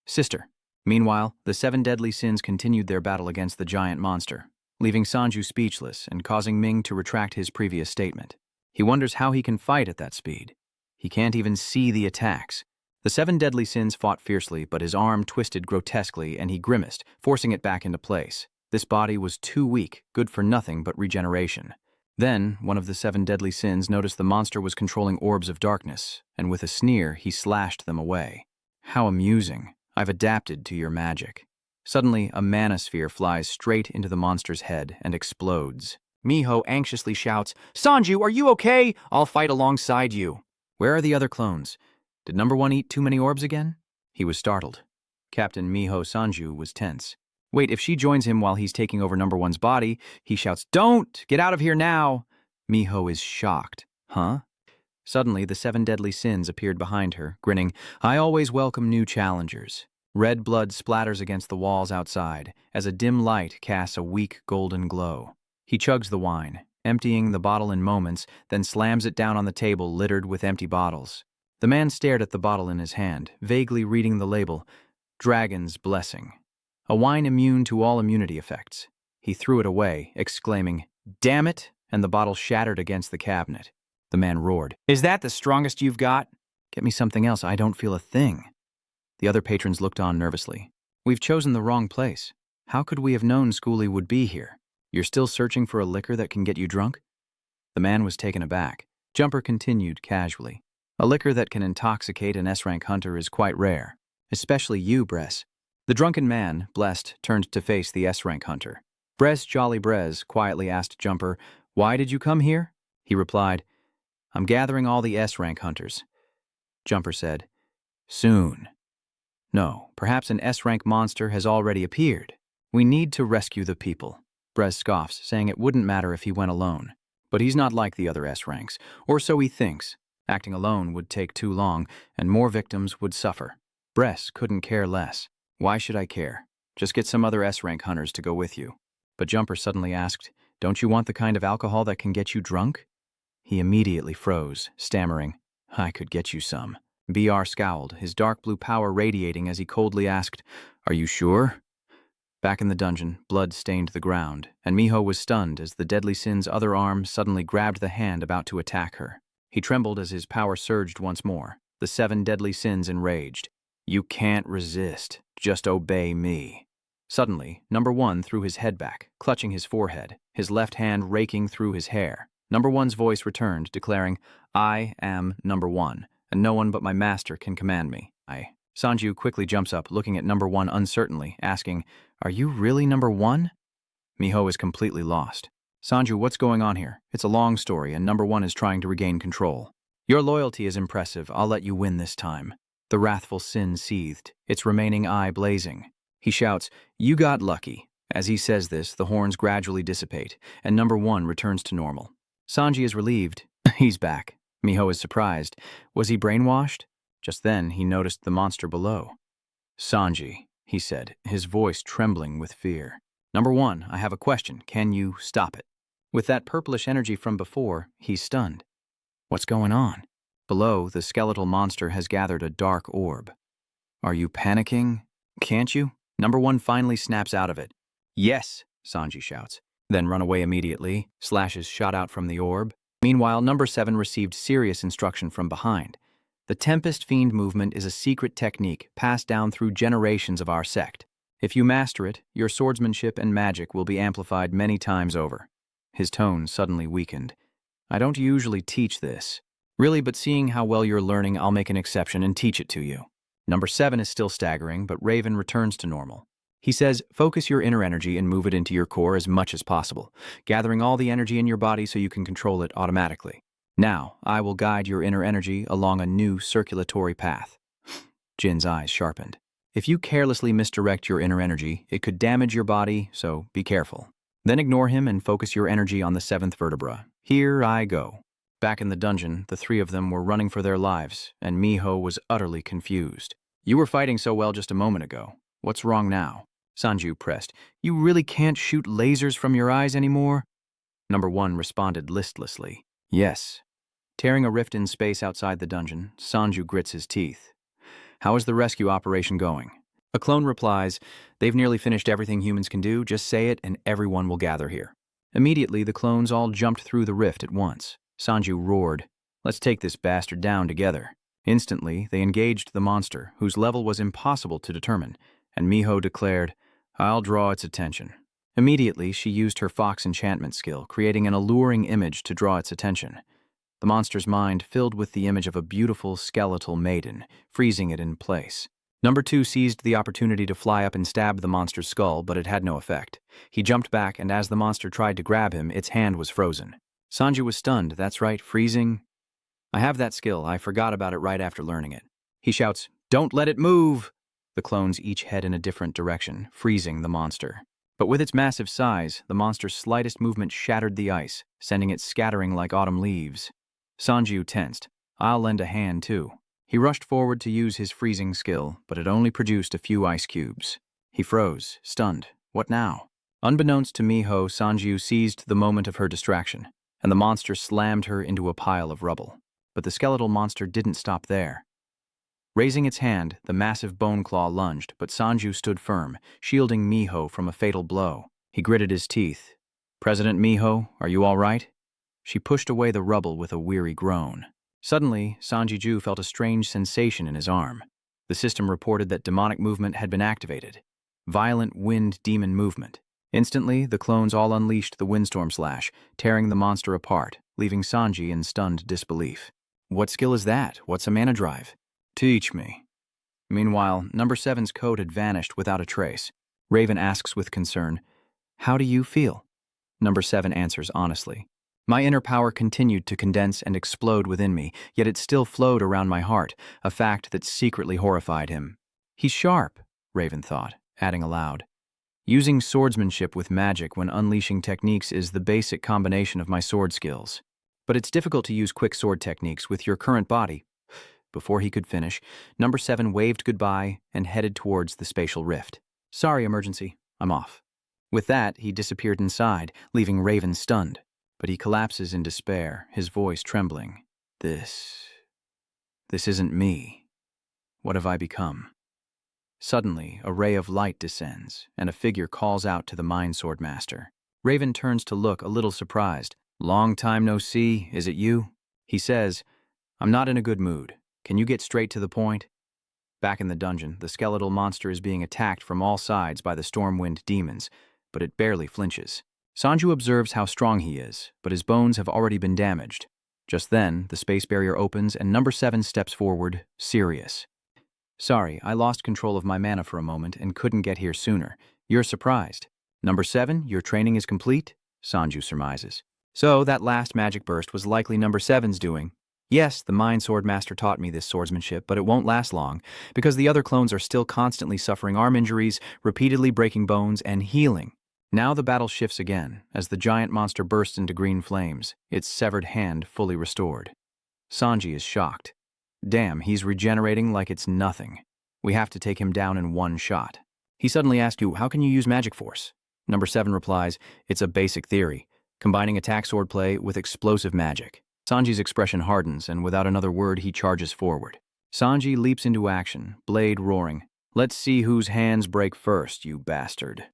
"Sister." Meanwhile, the 7 deadly sins continued their battle against the giant monster, leaving Sanju speechless and causing Ming to retract his previous statement. He wonders how he can fight at that speed. He can't even see the attacks. The 7 deadly sins fought fiercely, but his arm twisted grotesquely and he grimaced, forcing it back into place. This body was too weak, good for nothing but regeneration. Then, one of the 7 deadly sins noticed the monster was controlling orbs of darkness, and with a sneer, he slashed them away. "How amusing. I've adapted to your magic." Suddenly, a manosphere flies straight into the monster's head and explodes. Miho anxiously shouts, "Sanju, are you okay? I'll fight alongside you." "Where are the other clones? Did number one eat too many orbs again?" He was startled. Captain Miho Sanju was tense. Wait, if she joins him while he's taking over number one's body, he shouts, "Don't! Get out of here now!" Miho is shocked. Huh? Suddenly, the 7 deadly sins appeared behind her, grinning, "I always welcome new challengers." Red blood splatters against the walls outside, as a dim light casts a weak golden glow. He chugs the wine, emptying the bottle in moments, then slams it down on the table littered with empty bottles. The man stared at the bottle in his hand, vaguely reading the label, "Dragon's Blessing." A wine immune to all immunity effects. He threw it away, exclaiming, "Damn it!" and the bottle shattered against the cabinet. The man roared, "Is that the strongest you've got? Get me something else, I don't feel a thing." The other patrons looked on nervously. "We've chosen the wrong place. How could we have known Schoolie would be here? You're still searching for a liquor that can get you drunk?" The man was taken aback. Jumper continued casually. "A liquor that can intoxicate an S-rank hunter is quite rare. Especially you, Bress." The drunken man, blessed, turned to face the S-rank hunter. Bress Jolly Brez quietly asked Jumper, "Why did you come here?" He replied, "I'm gathering all the S-rank hunters." Jumper said, "Soon." "No, perhaps an S-rank monster has already appeared. We need to rescue the people." Brez scoffs, saying it wouldn't matter if he went alone. But he's not like the other S ranks, or so he thinks. Acting alone would take too long, and more victims would suffer. Bress couldn't care less. Why should I care? Just get some other S-rank hunters to go with you. But Jumper suddenly asked, don't you want the kind of alcohol that can get you drunk? He immediately froze, stammering, I could get you some. BR scowled, his dark blue power radiating as he coldly asked, are you sure? Back in the dungeon, blood stained the ground, and Miho was stunned as the Deadly Sin's other arm suddenly grabbed the hand about to attack her. He trembled as his power surged once more, the 7 Deadly Sins enraged. You can't resist, just obey me. Suddenly, Number 1 threw his head back, clutching his forehead, his left hand raking through his hair. Number 1's voice returned, declaring, I am Number 1, and no one but my master can command me. Sanju quickly jumps up, looking at Number 1 uncertainly, asking, are you really Number 1? Miho is completely lost. Sanju, what's going on here? It's a long story, and Number 1 is trying to regain control. Your loyalty is impressive. I'll let you win this time. The wrathful Sin seethed, its remaining eye blazing. He shouts, you got lucky. As he says this, the horns gradually dissipate, and Number 1 returns to normal. Sanji is relieved. He's back. Miho is surprised. Was he brainwashed? Just then, he noticed the monster below. Sanji, he said, his voice trembling with fear. Number 1, I have a question. Can you stop it? With that purplish energy from before, he's stunned. What's going on? Below, the skeletal monster has gathered a dark orb. Are you panicking? Can't you? Number 1 finally snaps out of it. Yes, Sanji shouts. Then run away immediately. Slashes shot out from the orb. Meanwhile, Number 7 received serious instruction from behind. The Tempest Fiend movement is a secret technique passed down through generations of our sect. If you master it, your swordsmanship and magic will be amplified many times over. His tone suddenly weakened. I don't usually teach this. Really, but seeing how well you're learning, I'll make an exception and teach it to you. Number 7 is still staggering, but Raven returns to normal. He says, focus your inner energy and move it into your core as much as possible, gathering all the energy in your body so you can control it automatically. Now, I will guide your inner energy along a new circulatory path. Jin's eyes sharpened. If you carelessly misdirect your inner energy, it could damage your body, so be careful. Then ignore him and focus your energy on the 7th vertebra. Here I go. Back in the dungeon, the 3 of them were running for their lives, and Miho was utterly confused. You were fighting so well just a moment ago. What's wrong now? Sanju pressed. You really can't shoot lasers from your eyes anymore? Number 1 responded listlessly. Yes. Tearing a rift in space outside the dungeon, Sanju grits his teeth. How is the rescue operation going? A clone replies, they've nearly finished everything humans can do, just say it and everyone will gather here. Immediately, the clones all jumped through the rift at once. Sanju roared, let's take this bastard down together. Instantly, they engaged the monster, whose level was impossible to determine, and Miho declared, I'll draw its attention. Immediately, she used her fox enchantment skill, creating an alluring image to draw its attention. The monster's mind filled with the image of a beautiful skeletal maiden, freezing it in place. Number 2 seized the opportunity to fly up and stab the monster's skull, but it had no effect. He jumped back, and as the monster tried to grab him, its hand was frozen. Sanju was stunned. That's right, freezing. I have that skill. I forgot about it right after learning it. He shouts, don't let it move! The clones each head in a different direction, freezing the monster. But with its massive size, the monster's slightest movement shattered the ice, sending it scattering like autumn leaves. Sanju tensed. I'll lend a hand, too. He rushed forward to use his freezing skill, but it only produced a few ice cubes. He froze, stunned. What now? Unbeknownst to Miho, Sanju seized the moment of her distraction, and the monster slammed her into a pile of rubble. But the skeletal monster didn't stop there. Raising its hand, the massive bone claw lunged, but Sanju stood firm, shielding Miho from a fatal blow. He gritted his teeth. President Miho, are you all right? She pushed away the rubble with a weary groan. Suddenly, Sanjiju felt a strange sensation in his arm. The system reported that demonic movement had been activated. Violent wind demon movement. Instantly, the clones all unleashed the windstorm slash, tearing the monster apart, leaving Sanji in stunned disbelief. What skill is that? What's a mana drive? Teach me. Meanwhile, Number 7's code had vanished without a trace. Raven asks with concern, How do you feel? Number 7 answers honestly. My inner power continued to condense and explode within me, yet it still flowed around my heart, a fact that secretly horrified him. He's sharp, Raven thought, adding aloud. Using swordsmanship with magic when unleashing techniques is the basic combination of my sword skills. But it's difficult to use quick sword techniques with your current body. Before he could finish, number 7 waved goodbye and headed towards the spatial rift. Sorry, emergency. I'm off. With that, he disappeared inside, leaving Raven stunned. But he collapses in despair, his voice trembling. This isn't me. What have I become? Suddenly, a ray of light descends, and a figure calls out to the Mind Sword Master. Raven turns to look, a little surprised. Long time no see, is it you? He says, I'm not in a good mood. Can you get straight to the point? Back in the dungeon, the skeletal monster is being attacked from all sides by the Stormwind demons, but it barely flinches. Sanju observes how strong he is, but his bones have already been damaged. Just then, the space barrier opens and number 7 steps forward, serious. Sorry, I lost control of my mana for a moment and couldn't get here sooner. You're surprised. Number 7, your training is complete? Sanju surmises. So that last magic burst was likely number 7's doing. Yes, the Mind Sword Master taught me this swordsmanship, but it won't last long, because the other clones are still constantly suffering arm injuries, repeatedly breaking bones, and healing. Now the battle shifts again, as the giant monster bursts into green flames, its severed hand fully restored. Sanji is shocked. Damn, he's regenerating like it's nothing. We have to take him down in one shot. He suddenly asks you, how can you use magic force? Number 7 replies, it's a basic theory, combining attack swordplay with explosive magic. Sanji's expression hardens, and without another word, he charges forward. Sanji leaps into action, blade roaring. Let's see whose hands break first, you bastard.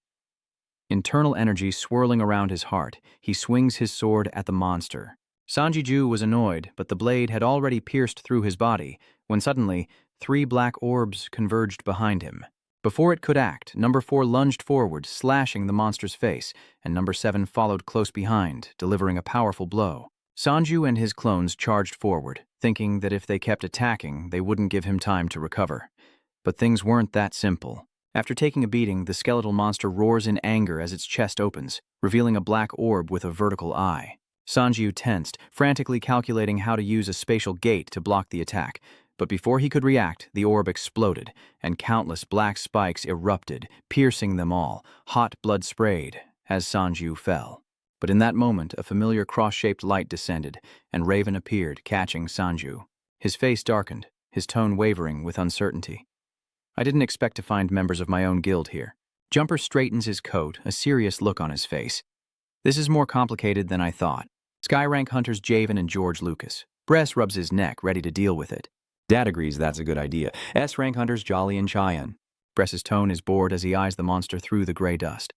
Internal energy swirling around his heart, he swings his sword at the monster. Sanji-ju was annoyed, but the blade had already pierced through his body, when suddenly, 3 black orbs converged behind him. Before it could act, number 4 lunged forward, slashing the monster's face, and number 7 followed close behind, delivering a powerful blow. Sanju and his clones charged forward, thinking that if they kept attacking, they wouldn't give him time to recover. But things weren't that simple. After taking a beating, the skeletal monster roars in anger as its chest opens, revealing a black orb with a vertical eye. Sanju tensed, frantically calculating how to use a spatial gate to block the attack, but before he could react, the orb exploded, and countless black spikes erupted, piercing them all. Hot blood sprayed as Sanju fell. But in that moment, a familiar cross-shaped light descended, and Raven appeared, catching Sanju. His face darkened, his tone wavering with uncertainty. I didn't expect to find members of my own guild here. Jumper straightens his coat, a serious look on his face. This is more complicated than I thought. Skyrank hunters Javen and George Lucas. Bress rubs his neck, ready to deal with it. Dad agrees that's a good idea. S-rank hunters Jolly and Cheyenne. Bress's tone is bored as he eyes the monster through the gray dust.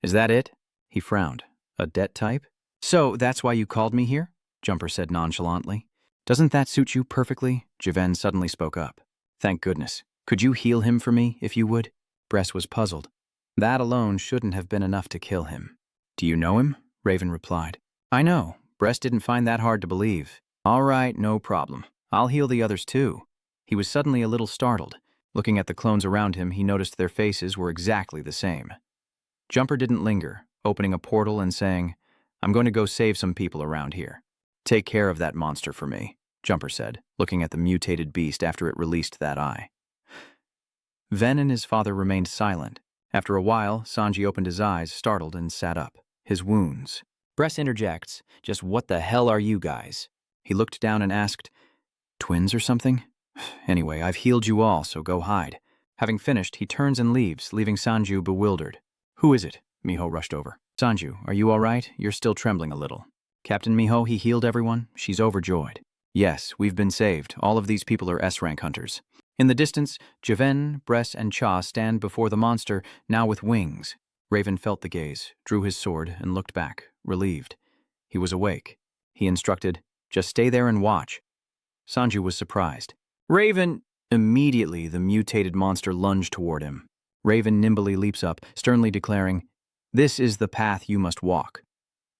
Is that it? He frowned. A debt type? So, that's why you called me here? Jumper said nonchalantly. Doesn't that suit you perfectly? Javen suddenly spoke up. Thank goodness. Could you heal him for me, if you would? Bress was puzzled. That alone shouldn't have been enough to kill him. Do you know him? Raven replied. I know. Bress didn't find that hard to believe. All right, no problem. I'll heal the others too. He was suddenly a little startled. Looking at the clones around him, he noticed their faces were exactly the same. Jumper didn't linger, opening a portal and saying, I'm going to go save some people around here. Take care of that monster for me, Jumper said, looking at the mutated beast after it released that eye. Ven and his father remained silent. After a while, Sanji opened his eyes, startled, and sat up. His wounds. Bress interjects, just what the hell are you guys? He looked down and asked, twins or something? Anyway, I've healed you all, so go hide. Having finished, he turns and leaves, leaving Sanju bewildered. Who is it? Miho rushed over. Sanju, are you all right? You're still trembling a little. Captain Miho, he healed everyone? She's overjoyed. Yes, we've been saved. All of these people are S-rank hunters. In the distance, Javen, Bress, and Cha stand before the monster, now with wings. Raven felt the gaze, drew his sword, and looked back, relieved. He was awake. He instructed, just stay there and watch. Sanju was surprised. Raven! Immediately, the mutated monster lunged toward him. Raven nimbly leaps up, sternly declaring, this is the path you must walk.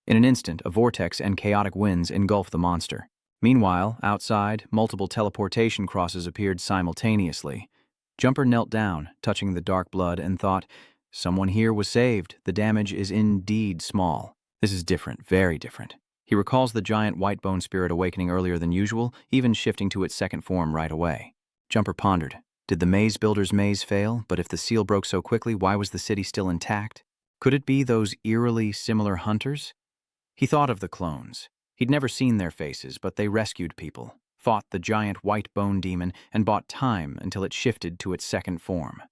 In an instant, a vortex and chaotic winds engulf the monster. Meanwhile, outside, multiple teleportation crosses appeared simultaneously. Jumper knelt down, touching the dark blood, and thought, someone here was saved. The damage is indeed small. This is different, very different. He recalls the giant white bone spirit awakening earlier than usual, even shifting to its second form right away. Jumper pondered. Did the maze builder's maze fail, but if the seal broke so quickly, why was the city still intact? Could it be those eerily similar hunters? He thought of the clones. He'd never seen their faces, but they rescued people, fought the giant white bone demon, and bought time until it shifted to its second form.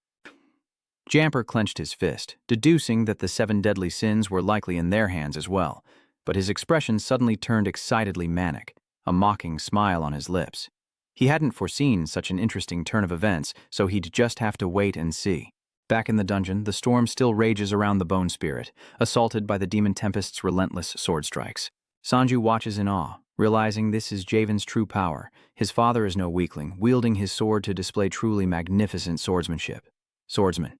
Jamper clenched his fist, deducing that the 7 deadly sins were likely in their hands as well, but his expression suddenly turned excitedly manic, a mocking smile on his lips. He hadn't foreseen such an interesting turn of events, so he'd just have to wait and see. Back in the dungeon, the storm still rages around the bone spirit, assaulted by the demon tempest's relentless sword strikes. Sanju watches in awe, realizing this is Javen's true power. His father is no weakling, wielding his sword to display truly magnificent swordsmanship. Swordsman,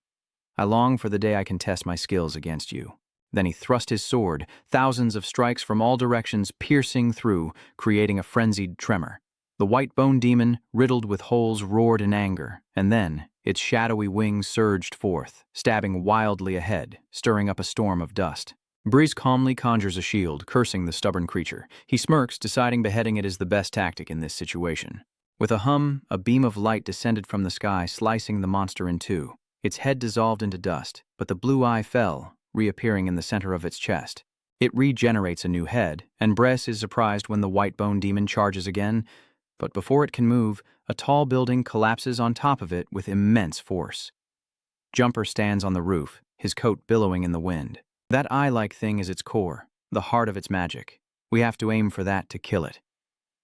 I long for the day I can test my skills against you. Then he thrust his sword, thousands of strikes from all directions piercing through, creating a frenzied tremor. The white bone demon, riddled with holes, roared in anger, and then its shadowy wings surged forth, stabbing wildly ahead, stirring up a storm of dust. Breeze calmly conjures a shield, cursing the stubborn creature. He smirks, deciding beheading it is the best tactic in this situation. With a hum, a beam of light descended from the sky, slicing the monster in two. Its head dissolved into dust, but the blue eye fell, reappearing in the center of its chest. It regenerates a new head, and Bress is surprised when the white bone demon charges again, but before it can move, a tall building collapses on top of it with immense force. Jumper stands on the roof, his coat billowing in the wind. That eye-like thing is its core, the heart of its magic. We have to aim for that to kill it.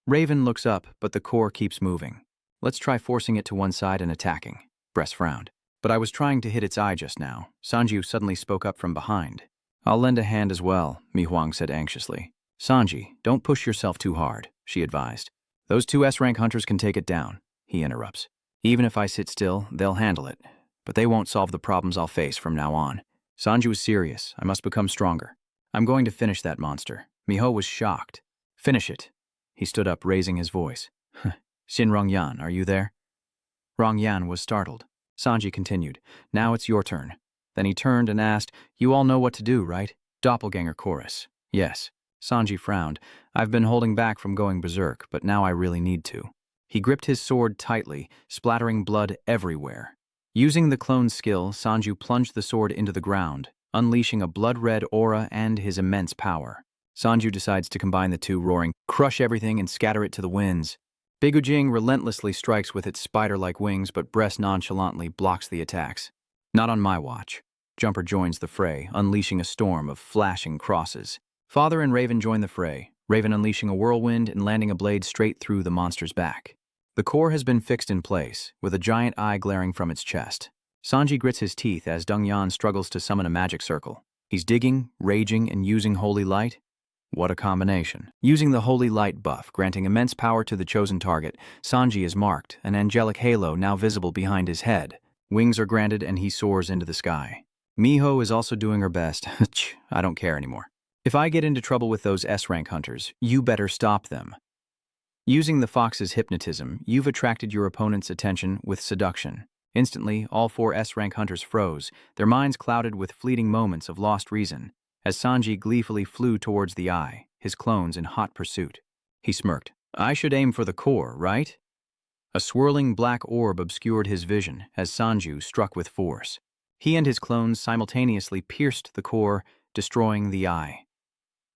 Raven looks up, but the core keeps moving. Let's try forcing it to one side and attacking. Bress frowned. But I was trying to hit its eye just now. Sanju suddenly spoke up from behind. I'll lend a hand as well, Mi Huang said anxiously. Sanji, don't push yourself too hard, she advised. Those 2 S-rank hunters can take it down, he interrupts. Even if I sit still, they'll handle it. But they won't solve the problems I'll face from now on. Sanju is serious. I must become stronger. I'm going to finish that monster. Miho was shocked. Finish it. He stood up, raising his voice. Xin Rongyan, are you there? Rongyan was startled. Sanji continued, now it's your turn. Then he turned and asked, you all know what to do, right? Doppelganger chorus. Yes. Sanji frowned. I've been holding back from going berserk, but now I really need to. He gripped his sword tightly, splattering blood everywhere. Using the clone's skill, Sanju plunged the sword into the ground, unleashing a blood-red aura and his immense power. Sanju decides to combine the two, roaring, crush everything and scatter it to the winds. Bigujing relentlessly strikes with its spider-like wings, but Bress nonchalantly blocks the attacks. Not on my watch. Jumper joins the fray, unleashing a storm of flashing crosses. Father and Raven join the fray, Raven unleashing a whirlwind and landing a blade straight through the monster's back. The core has been fixed in place, with a giant eye glaring from its chest. Sanji grits his teeth as Dongyan struggles to summon a magic circle. He's digging, raging, and using holy light. What a combination. Using the holy light buff, granting immense power to the chosen target, Sanji is marked, an angelic halo now visible behind his head. Wings are granted and he soars into the sky. Miho is also doing her best. I don't care anymore. If I get into trouble with those S-rank hunters, you better stop them. Using the fox's hypnotism, you've attracted your opponent's attention with seduction. Instantly, all 4 S-rank hunters froze, their minds clouded with fleeting moments of lost reason, as Sanji gleefully flew towards the eye, his clones in hot pursuit. He smirked. I should aim for the core, right? A swirling black orb obscured his vision as Sanju struck with force. He and his clones simultaneously pierced the core, destroying the eye.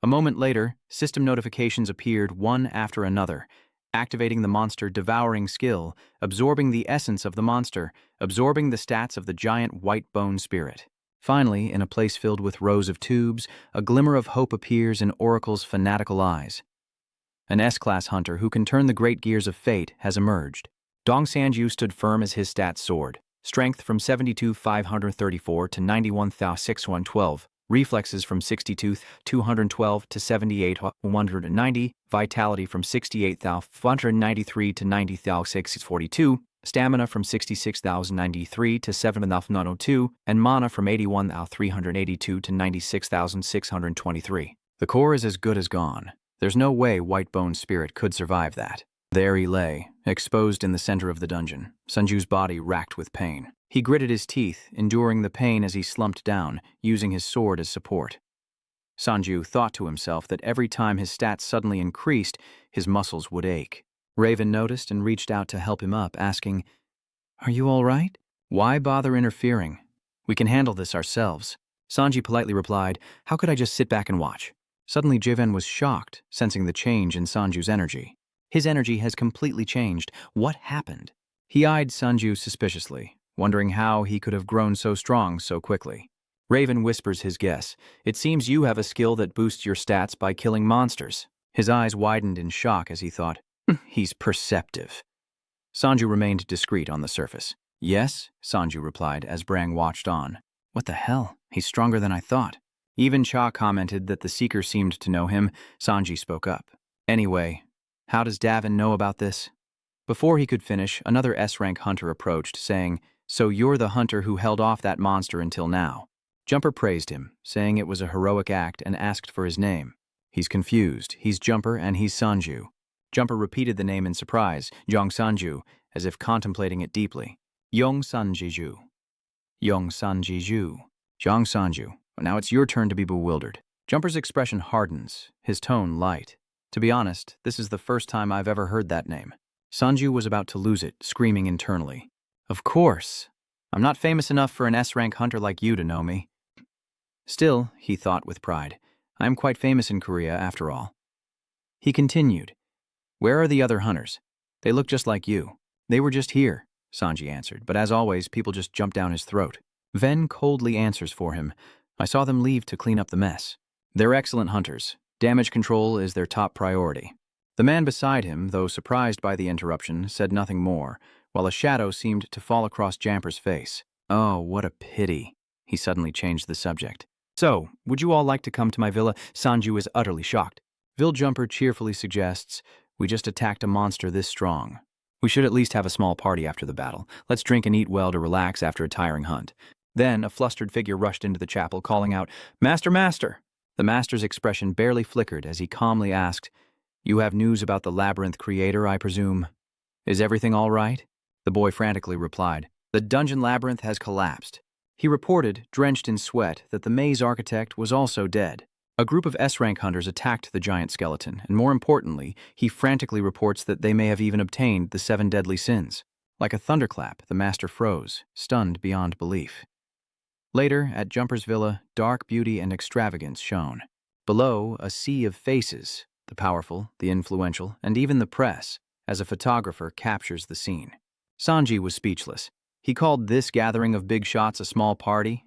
A moment later, system notifications appeared one after another, activating the monster devouring skill, absorbing the essence of the monster, absorbing the stats of the giant white bone spirit. Finally, in a place filled with rows of tubes, a glimmer of hope appears in Oracle's fanatical eyes. An S-class hunter who can turn the great gears of fate has emerged. Dong Sanju stood firm as his stats soared. Strength from 72,534 to 91,612. Reflexes from 62,212 to 78,190. Vitality from 68,593 to 90,642. Stamina from 66,093 to 7,902, and mana from 81,382 to 96,623. The core is as good as gone. There's no way White Bone's spirit could survive that. There he lay, exposed in the center of the dungeon, Sanju's body racked with pain. He gritted his teeth, enduring the pain as he slumped down, using his sword as support. Sanju thought to himself that every time his stats suddenly increased, his muscles would ache. Raven noticed and reached out to help him up, asking, Are you all right? Why bother interfering? We can handle this ourselves. Sanji politely replied, how could I just sit back and watch? Suddenly Javen was shocked, sensing the change in Sanju's energy. His energy has completely changed. What happened? He eyed Sanju suspiciously, wondering how he could have grown so strong so quickly. Raven whispers his guess. It seems you have a skill that boosts your stats by killing monsters. His eyes widened in shock as he thought, he's perceptive. Sanju remained discreet on the surface. Yes, Sanju replied as Brang watched on. What the hell? He's stronger than I thought. Even Cha commented that the Seeker seemed to know him. Sanji spoke up. Anyway, how does Davin know about this? Before he could finish, another S-rank hunter approached, saying, so you're the hunter who held off that monster until now. Jumper praised him, saying it was a heroic act and asked for his name. He's confused. He's Jumper and he's Sanju. Jumper repeated the name in surprise, Yong Sanju, as if contemplating it deeply. Yong Sanjiju. Yong Sanjiju. Yong Sanju. Now it's your turn to be bewildered. Jumper's expression hardens, his tone light. To be honest, this is the first time I've ever heard that name. Sanju was about to lose it, screaming internally. Of course. I'm not famous enough for an S-rank hunter like you to know me. Still, he thought with pride, I am quite famous in Korea after all. He continued, where are the other hunters? They look just like you. They were just here, Sanji answered, but as always, people just jump down his throat. Ven coldly answers for him, I saw them leave to clean up the mess. They're excellent hunters. Damage control is their top priority. The man beside him, though surprised by the interruption, said nothing more, while a shadow seemed to fall across Jumper's face. Oh, what a pity. He suddenly changed the subject. So, would you all like to come to my villa? Sanju is utterly shocked. Jumper cheerfully suggests, we just attacked a monster this strong. We should at least have a small party after the battle. Let's drink and eat well to relax after a tiring hunt. Then, a flustered figure rushed into the chapel, calling out, Master, Master! The master's expression barely flickered as he calmly asked, you have news about the labyrinth creator, I presume? Is everything all right? The boy frantically replied, the dungeon labyrinth has collapsed. He reported, drenched in sweat, that the maze architect was also dead. A group of S-rank hunters attacked the giant skeleton, and more importantly, he frantically reports that they may have even obtained the 7 deadly sins. Like a thunderclap, the master froze, stunned beyond belief. Later, at Jumper's villa, dark beauty and extravagance shone. Below, a sea of faces, the powerful, the influential, and even the press, as a photographer captures the scene. Sanji was speechless. He called this gathering of big shots a small party.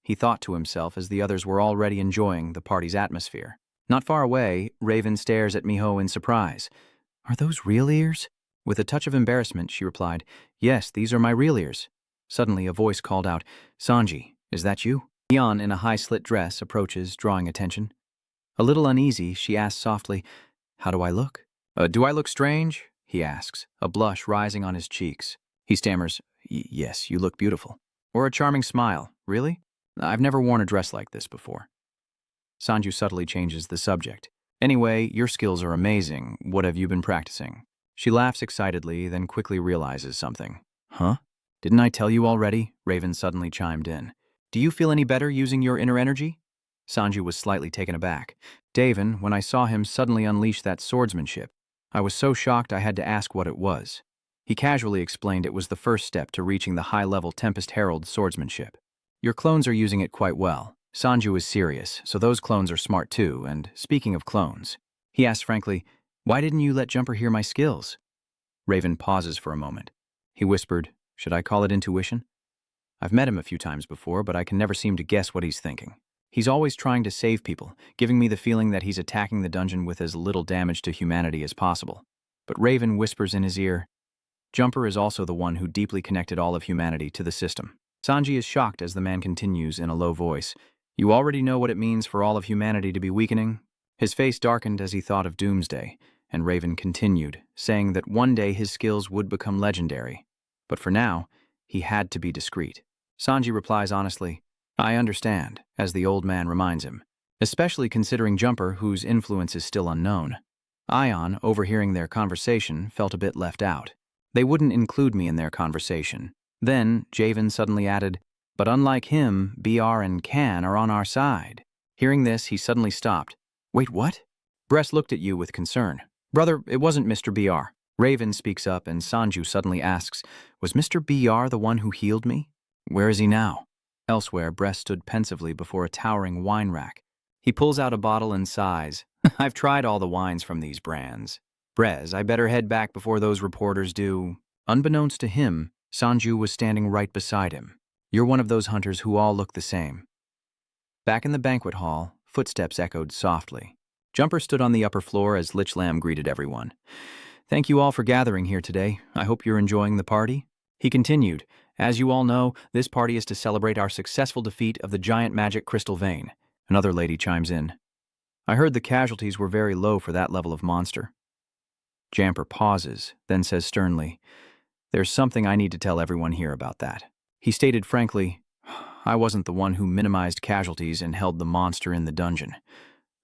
He thought to himself as the others were already enjoying the party's atmosphere. Not far away, Raven stares at Miho in surprise. Are those real ears? With a touch of embarrassment, she replied, yes, these are my real ears. Suddenly, a voice called out, Sanji, is that you? Mion, in a high-slit dress, approaches, drawing attention. A little uneasy, she asks softly, how do I look? Do I look strange? He asks, a blush rising on his cheeks. He stammers, yes, you look beautiful. Or a charming smile, really? I've never worn a dress like this before. Sanju subtly changes the subject. Anyway, your skills are amazing. What have you been practicing? She laughs excitedly, then quickly realizes something. Huh? Didn't I tell you already? Raven suddenly chimed in. Do you feel any better using your inner energy? Sanju was slightly taken aback. Davin, when I saw him suddenly unleash that swordsmanship, I was so shocked I had to ask what it was. He casually explained it was the first step to reaching the high-level Tempest Herald swordsmanship. Your clones are using it quite well. Sanju is serious, so those clones are smart too, and speaking of clones, he asked frankly, why didn't you let Jumper hear my skills? Raven pauses for a moment. He whispered, should I call it intuition? I've met him a few times before, but I can never seem to guess what he's thinking. He's always trying to save people, giving me the feeling that he's attacking the dungeon with as little damage to humanity as possible. But Raven whispers in his ear, Jumper is also the one who deeply connected all of humanity to the system. Sanji is shocked as the man continues in a low voice. You already know what it means for all of humanity to be weakening? His face darkened as he thought of Doomsday, and Raven continued, saying that one day his skills would become legendary. But for now, he had to be discreet. Sanji replies honestly, I understand, as the old man reminds him, especially considering Jumper, whose influence is still unknown. Ion, overhearing their conversation, felt a bit left out. They wouldn't include me in their conversation. Then, Javen suddenly added, but unlike him, BR and Can are on our side. Hearing this, he suddenly stopped. Wait, what? Bress looked at you with concern. Brother, it wasn't Mr. BR. Raven speaks up and Sanju suddenly asks, "Was Mr. BR the one who healed me? Where is he now?" Elsewhere, Bress stood pensively before a towering wine rack. He pulls out a bottle and sighs. "I've tried all the wines from these brands. Brez, I better head back before those reporters do." Unbeknownst to him, Sanju was standing right beside him. "You're one of those hunters who all look the same." Back in the banquet hall, footsteps echoed softly. Jumper stood on the upper floor as Lich Lamb greeted everyone. "Thank you all for gathering here today. I hope you're enjoying the party." He continued, "As you all know, this party is to celebrate our successful defeat of the giant magic crystal vein." Another lady chimes in. "I heard the casualties were very low for that level of monster." Jumper pauses, then says sternly, "There's something I need to tell everyone here about that." He stated frankly, "I wasn't the one who minimized casualties and held the monster in the dungeon.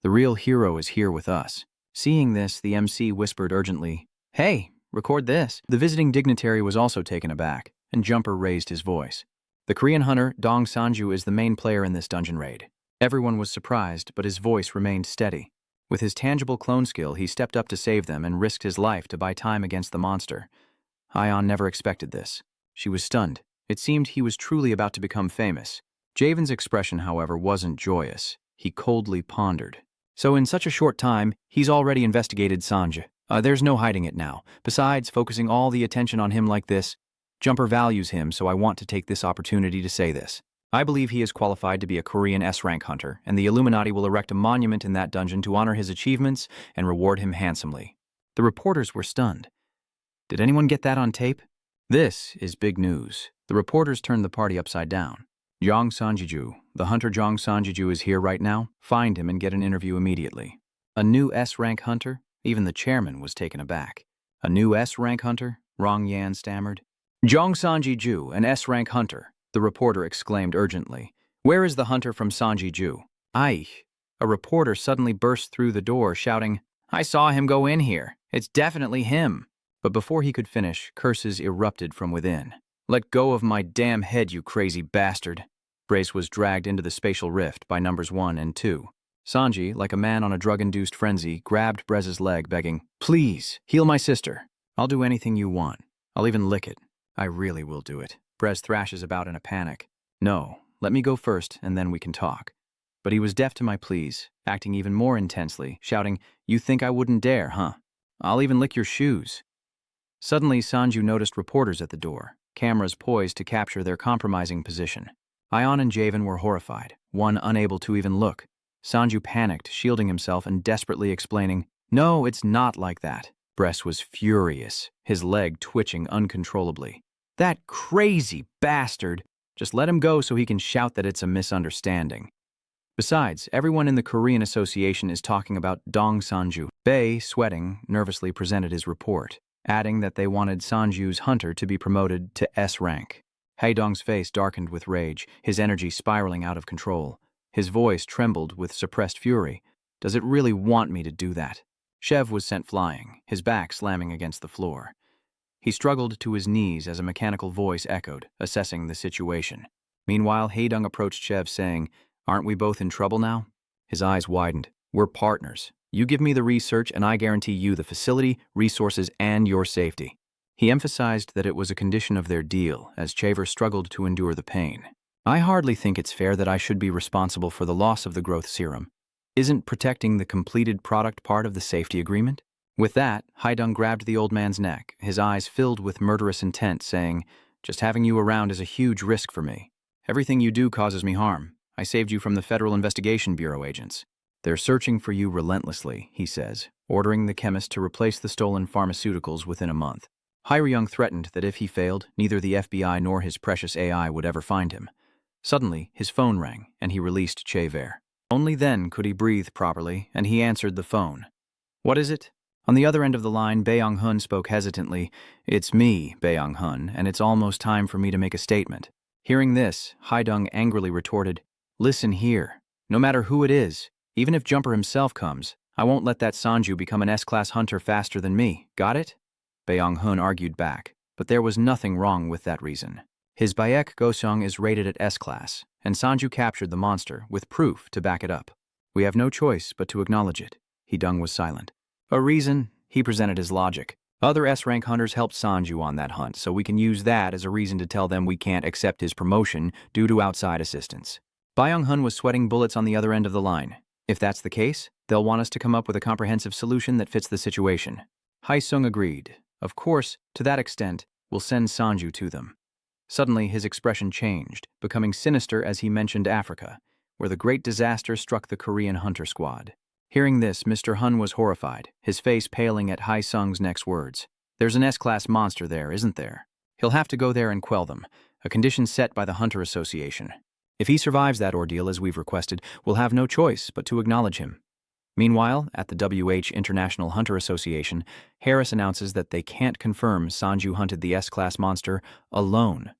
The real hero is here with us." Seeing this, the MC whispered urgently, "Hey, record this." The visiting dignitary was also taken aback, and Jumper raised his voice. "The Korean hunter, Dong Sanju, is the main player in this dungeon raid." Everyone was surprised, but his voice remained steady. With his tangible clone skill, he stepped up to save them and risked his life to buy time against the monster. Ion never expected this. She was stunned. It seemed he was truly about to become famous. Javen's expression, however, wasn't joyous. He coldly pondered. "So in such a short time, he's already investigated Sanj. There's no hiding it now. Besides, focusing all the attention on him like this, Jumper values him, so I want to take this opportunity to say this. I believe he is qualified to be a Korean S-rank hunter, and the Illuminati will erect a monument in that dungeon to honor his achievements and reward him handsomely." The reporters were stunned. Did anyone get that on tape? This is big news. The reporters turned the party upside down. "Jong Sanjiju, the hunter Jong Sanjiju is here right now. Find him and get an interview immediately." A new S-rank hunter? Even the chairman was taken aback. "A new S-rank hunter?" Rong Yan stammered. "Jong Sanjiju, an S-rank hunter," the reporter exclaimed urgently. "Where is the hunter from Sanjiju?" "Aye." A reporter suddenly burst through the door, shouting, "I saw him go in here. It's definitely him." But before he could finish, curses erupted from within. "Let go of my damn head, you crazy bastard." Brace was dragged into the spatial rift by numbers 1 and 2. Sanji, like a man on a drug-induced frenzy, grabbed Brez's leg, begging, "Please, heal my sister. I'll do anything you want. I'll even lick it. I really will do it." Brez thrashes about in a panic. "No, let me go first, and then we can talk." But he was deaf to my pleas, acting even more intensely, shouting, "You think I wouldn't dare, huh? I'll even lick your shoes." Suddenly, Sanju noticed reporters at the door, cameras poised to capture their compromising position. Ion and Javen were horrified, one unable to even look. Sanju panicked, shielding himself and desperately explaining, "No, it's not like that." Bress was furious, his leg twitching uncontrollably. "That crazy bastard! Just let him go so he can shout that it's a misunderstanding." Besides, everyone in the Korean Association is talking about Dong Sanju. Bae, sweating, nervously presented his report, adding that they wanted Sanju's hunter to be promoted to S rank. Haedong's face darkened with rage, his energy spiraling out of control. His voice trembled with suppressed fury. "Does it really want me to do that?" Shev was sent flying, his back slamming against the floor. He struggled to his knees as a mechanical voice echoed, assessing the situation. Meanwhile, Haedong approached Shev, saying, "Aren't we both in trouble now?" His eyes widened. "We're partners. You give me the research and I guarantee you the facility, resources, and your safety." He emphasized that it was a condition of their deal, as Chaver struggled to endure the pain. "I hardly think it's fair that I should be responsible for the loss of the growth serum. Isn't protecting the completed product part of the safety agreement?" With that, Haedong grabbed the old man's neck, his eyes filled with murderous intent, saying, "Just having you around is a huge risk for me. Everything you do causes me harm. I saved you from the Federal Investigation Bureau agents. They're searching for you relentlessly," he says, ordering the chemist to replace the stolen pharmaceuticals within a month. Hyryung threatened that if he failed, neither the FBI nor his precious AI would ever find him. Suddenly, his phone rang, and he released Chaver. Only then could he breathe properly, and he answered the phone. "What is it?" On the other end of the line, Baeong-hun spoke hesitantly. "It's me, Baeong-hun, and it's almost time for me to make a statement." Hearing this, Haedong angrily retorted, "Listen here. No matter who it is, even if Jumper himself comes, I won't let that Sanju become an S-class hunter faster than me. Got it?" Baeong-hun argued back, but there was nothing wrong with that reason. His Baek Gosong is rated at S-class, and Sanju captured the monster, with proof to back it up. "We have no choice but to acknowledge it." Haedong was silent. "A reason?" He presented his logic. Other S-rank hunters helped Sanju on that hunt, so we can use that as a reason to tell them we can't accept his promotion due to outside assistance. Byung-hun was sweating bullets on the other end of the line. If that's the case, they'll want us to come up with a comprehensive solution that fits the situation. Hae-sung agreed. Of course, to that extent, we'll send Sanju to them. Suddenly, his expression changed, becoming sinister as he mentioned Africa, where the great disaster struck the Korean hunter squad. Hearing this, Mr. Hun was horrified, his face paling at Hae-sung's next words. There's an S-class monster there, isn't there? He'll have to go there and quell them, a condition set by the Hunter Association. If he survives that ordeal as we've requested, we'll have no choice but to acknowledge him. Meanwhile, at the WH International Hunter Association, Harris announces that they can't confirm Sanju hunted the S-class monster alone.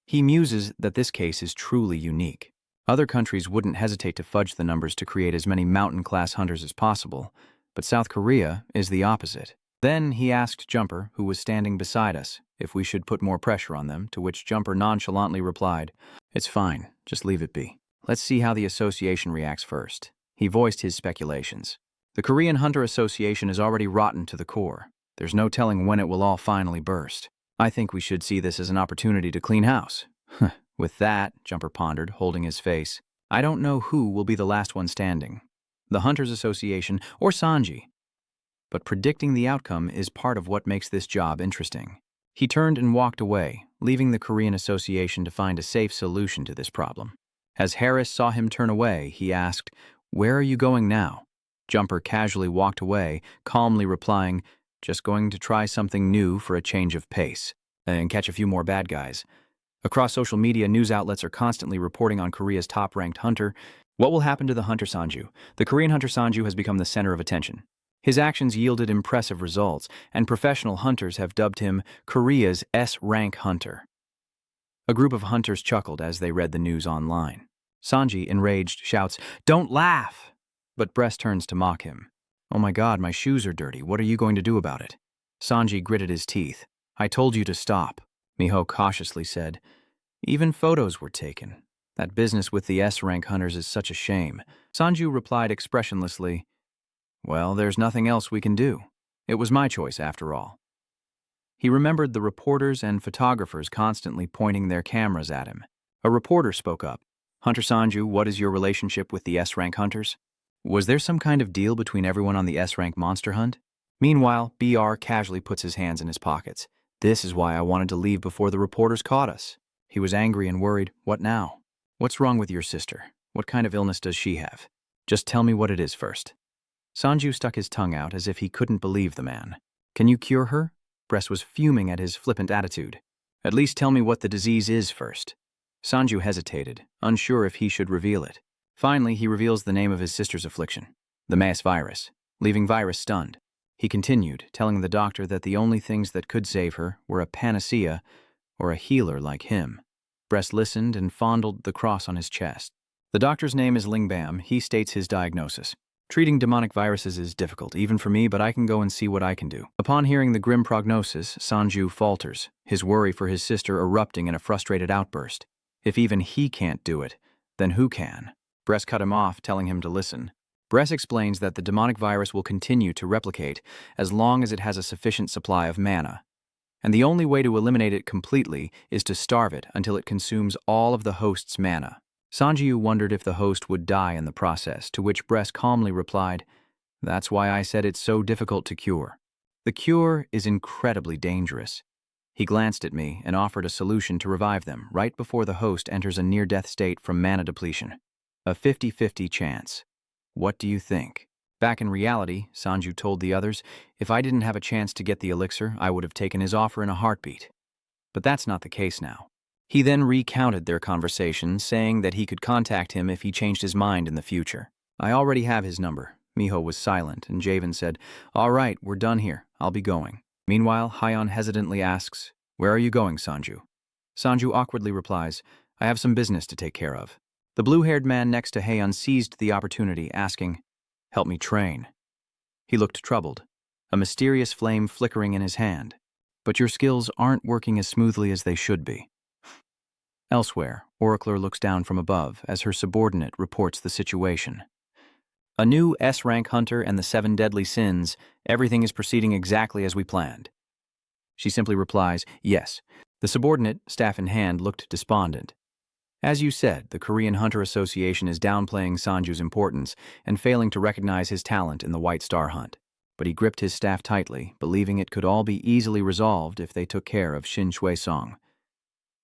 He muses that this case is truly unique. Other countries wouldn't hesitate to fudge the numbers to create as many mountain-class hunters as possible, but South Korea is the opposite. Then he asked Jumper, who was standing beside us, if we should put more pressure on them, to which Jumper nonchalantly replied, "It's fine, just leave it be. Let's see how the association reacts first." He voiced his speculations. The Korean Hunter Association is already rotten to the core. There's no telling when it will all finally burst. I think we should see this as an opportunity to clean house. With that, Jumper pondered, holding his face, I don't know who will be the last one standing. The Hunters Association or Sanji. But predicting the outcome is part of what makes this job interesting. He turned and walked away, leaving the Korean Association to find a safe solution to this problem. As Harris saw him turn away, he asked, "Where are you going now?" Jumper casually walked away, calmly replying, "Just going to try something new for a change of pace, and catch a few more bad guys." Across social media, news outlets are constantly reporting on Korea's top-ranked hunter. What will happen to the hunter Sanju? The Korean hunter Sanju has become the center of attention. His actions yielded impressive results, and professional hunters have dubbed him Korea's S-rank hunter. A group of hunters chuckled as they read the news online. Sanji, enraged, shouts, "Don't laugh!" But Bress turns to mock him. "Oh my God, my shoes are dirty. What are you going to do about it?" Sanji gritted his teeth. "I told you to stop," Miho cautiously said. "Even photos were taken. That business with the S-rank hunters is such a shame." Sanju replied expressionlessly, "Well, there's nothing else we can do. It was my choice, after all." He remembered the reporters and photographers constantly pointing their cameras at him. A reporter spoke up. "Hunter Sanju, what is your relationship with the S-rank hunters? Was there some kind of deal between everyone on the S-rank monster hunt?" Meanwhile, BR casually puts his hands in his pockets. "This is why I wanted to leave before the reporters caught us." He was angry and worried. "What now? What's wrong with your sister? What kind of illness does she have? Just tell me what it is first." Sanju stuck his tongue out as if he couldn't believe the man. "Can you cure her?" Bress was fuming at his flippant attitude. "At least tell me what the disease is first." Sanju hesitated, unsure if he should reveal it. Finally, he reveals the name of his sister's affliction, the mass virus, leaving Virus stunned. He continued, telling the doctor that the only things that could save her were a panacea or a healer like him. Bress listened and fondled the cross on his chest. "The doctor's name is Lingbam. He states his diagnosis. Treating demonic viruses is difficult, even for me, but I can go and see what I can do." Upon hearing the grim prognosis, Sanju falters, his worry for his sister erupting in a frustrated outburst. If even he can't do it, then who can? Bress cut him off, telling him to listen. Bress explains that the demonic virus will continue to replicate as long as it has a sufficient supply of mana, and the only way to eliminate it completely is to starve it until it consumes all of the host's mana. Sanju wondered if the host would die in the process, to which Bress calmly replied, "That's why I said it's so difficult to cure. The cure is incredibly dangerous." He glanced at me and offered a solution to revive them right before the host enters a near-death state from mana depletion. A 50-50 chance. What do you think? Back in reality, Sanju told the others, if I didn't have a chance to get the elixir, I would have taken his offer in a heartbeat. But that's not the case now. He then recounted their conversation, saying that he could contact him if he changed his mind in the future. "I already have his number." Miho was silent, and Javen said, "All right, we're done here. I'll be going." Meanwhile, Hyon hesitantly asks, "Where are you going, Sanju?" Sanju awkwardly replies, "I have some business to take care of." The blue-haired man next to Hyon seized the opportunity, asking, "Help me train." He looked troubled, a mysterious flame flickering in his hand. "But your skills aren't working as smoothly as they should be." Elsewhere, Oracler looks down from above as her subordinate reports the situation. A new S-rank hunter and the 7 deadly sins. Everything is proceeding exactly as we planned. She simply replies, yes. The subordinate, staff in hand, looked despondent. As you said, the Korean Hunter Association is downplaying Sanju's importance and failing to recognize his talent in the White Star hunt. But he gripped his staff tightly, believing it could all be easily resolved if they took care of Shin Shui-song.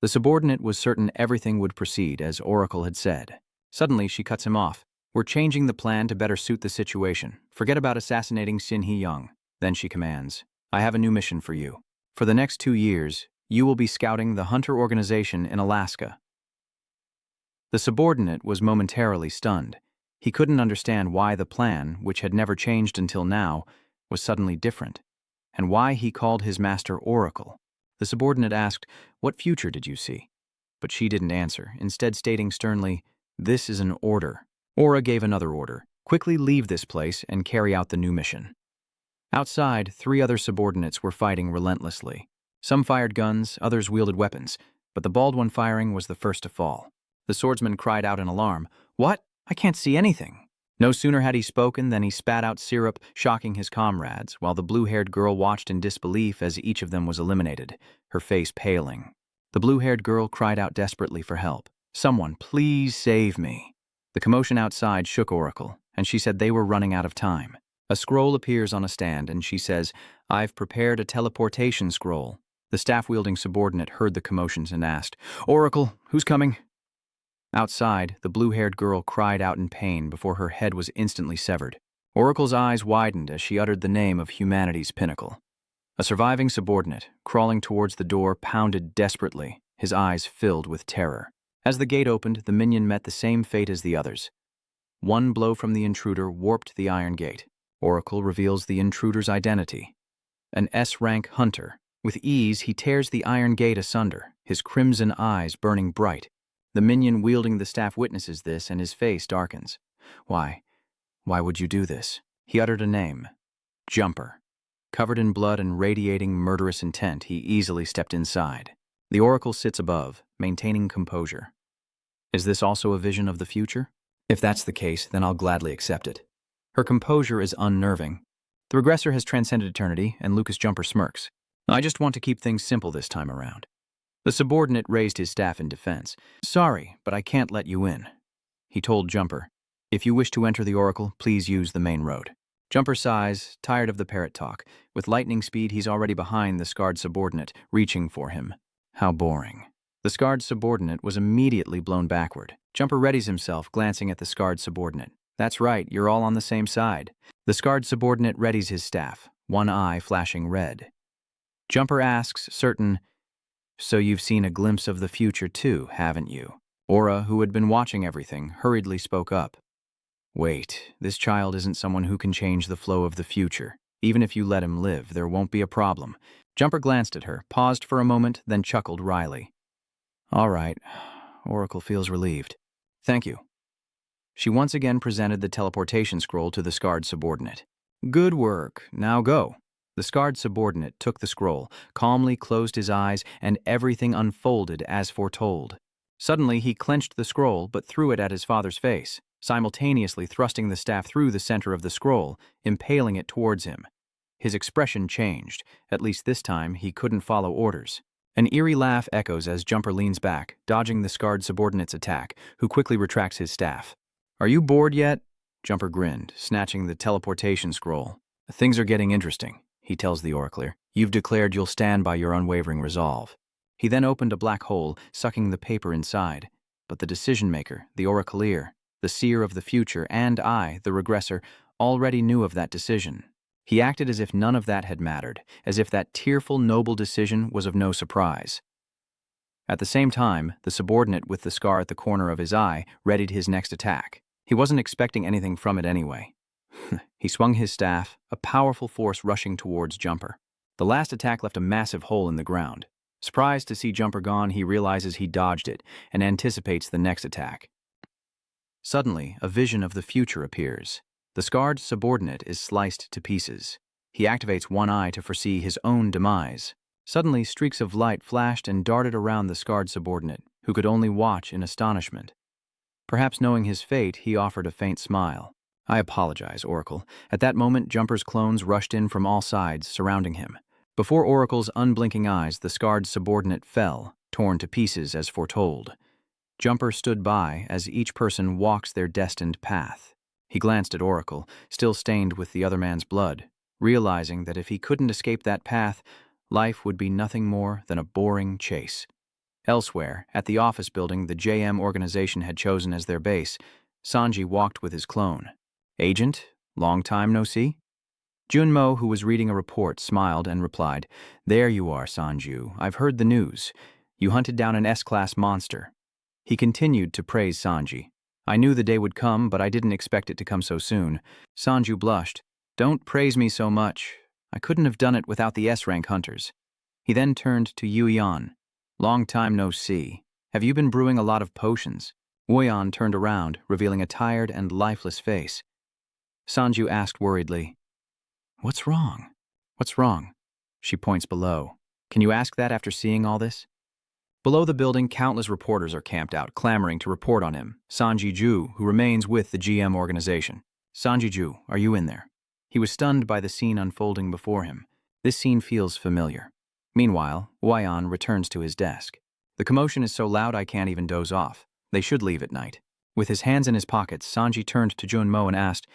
The subordinate was certain everything would proceed as Oracle had said. Suddenly, she cuts him off. We're changing the plan to better suit the situation. Forget about assassinating Shin Hee-young. Then she commands, I have a new mission for you. For the next 2 years, you will be scouting the Hunter Organization in Alaska. The subordinate was momentarily stunned. He couldn't understand why the plan, which had never changed until now, was suddenly different, and why he called his master Oracle. The subordinate asked, what future did you see? But she didn't answer, instead stating sternly, this is an order. Aura gave another order, quickly leave this place and carry out the new mission. Outside, 3 other subordinates were fighting relentlessly. Some fired guns, others wielded weapons, but the bald one firing was the first to fall. The swordsman cried out in alarm, what? I can't see anything. No sooner had he spoken than he spat out syrup, shocking his comrades, while the blue-haired girl watched in disbelief as each of them was eliminated, her face paling. The blue-haired girl cried out desperately for help. Someone, please save me. The commotion outside shook Oracle, and she said they were running out of time. A scroll appears on a stand, and she says, I've prepared a teleportation scroll. The staff-wielding subordinate heard the commotions and asked, Oracle, who's coming? Outside, the blue-haired girl cried out in pain before her head was instantly severed. Oracle's eyes widened as she uttered the name of humanity's pinnacle. A surviving subordinate, crawling towards the door, pounded desperately, his eyes filled with terror. As the gate opened, the minion met the same fate as the others. One blow from the intruder warped the iron gate. Oracle reveals the intruder's identity. An S-rank hunter. With ease, he tears the iron gate asunder, his crimson eyes burning bright. The minion wielding the staff witnesses this, and his face darkens. Why would you do this? He uttered a name. Jumper. Covered in blood and radiating murderous intent, he easily stepped inside. The Oracle sits above, maintaining composure. Is this also a vision of the future? If that's the case, then I'll gladly accept it. Her composure is unnerving. The regressor has transcended eternity, and Lucas Jumper smirks. I just want to keep things simple this time around. The subordinate raised his staff in defense. Sorry, but I can't let you in. He told Jumper, if you wish to enter the Oracle, please use the main road. Jumper sighs, tired of the parrot talk. With lightning speed, he's already behind the scarred subordinate, reaching for him. How boring. The scarred subordinate was immediately blown backward. Jumper readies himself, glancing at the scarred subordinate. That's right, you're all on the same side. The scarred subordinate readies his staff, one eye flashing red. Jumper asks, certain, so you've seen a glimpse of the future too, haven't you? Aura, who had been watching everything, hurriedly spoke up. Wait, this child isn't someone who can change the flow of the future. Even if you let him live, there won't be a problem. Jumper glanced at her, paused for a moment, then chuckled wryly. All right. Oracle feels relieved. Thank you. She once again presented the teleportation scroll to the scarred subordinate. Good work. Now go. The scarred subordinate took the scroll, calmly closed his eyes, and everything unfolded as foretold. Suddenly, he clenched the scroll but threw it at his father's face, simultaneously thrusting the staff through the center of the scroll, impaling it towards him. His expression changed. At least this time, he couldn't follow orders. An eerie laugh echoes as Jumper leans back, dodging the scarred subordinate's attack, who quickly retracts his staff. Are you bored yet? Jumper grinned, snatching the teleportation scroll. Things are getting interesting, he tells the Oracler. You've declared you'll stand by your unwavering resolve. He then opened a black hole, sucking the paper inside. But the decision-maker, the Oracleer, the seer of the future, and I, the regressor, already knew of that decision. He acted as if none of that had mattered, as if that tearful, noble decision was of no surprise. At the same time, the subordinate with the scar at the corner of his eye readied his next attack. He wasn't expecting anything from it anyway. He swung his staff, a powerful force rushing towards Jumper. The last attack left a massive hole in the ground. Surprised to see Jumper gone, he realizes he dodged it and anticipates the next attack. Suddenly, a vision of the future appears. The scarred subordinate is sliced to pieces. He activates one eye to foresee his own demise. Suddenly, streaks of light flashed and darted around the scarred subordinate, who could only watch in astonishment. Perhaps knowing his fate, he offered a faint smile. I apologize, Oracle. At that moment, Jumper's clones rushed in from all sides, surrounding him. Before Oracle's unblinking eyes, the scarred subordinate fell, torn to pieces as foretold. Jumper stood by as each person walks their destined path. He glanced at Oracle, still stained with the other man's blood, realizing that if he couldn't escape that path, life would be nothing more than a boring chase. Elsewhere, at the office building the JM organization had chosen as their base, Sanji walked with his clone. Agent, long time no see? Junmo, who was reading a report, smiled and replied, "There you are, Sanju. I've heard the news. You hunted down an S-class monster." He continued to praise Sanji. "I knew the day would come, but I didn't expect it to come so soon." Sanju blushed. "Don't praise me so much. I couldn't have done it without the S-rank hunters." He then turned to Yuyan. "Long time no see. Have you been brewing a lot of potions?" Wuyan turned around, revealing a tired and lifeless face. Sanju asked worriedly, "What's wrong?" "What's wrong?" She points below. "Can you ask that after seeing all this?" Below the building, countless reporters are camped out, clamoring to report on him. Sanji Ju, who remains with the GM organization. "Sanji Ju, are you in there?" He was stunned by the scene unfolding before him. This scene feels familiar. Meanwhile, Wuyan returns to his desk. "The commotion is so loud I can't even doze off. They should leave at night." With his hands in his pockets, Sanji turned to Junmo and asked,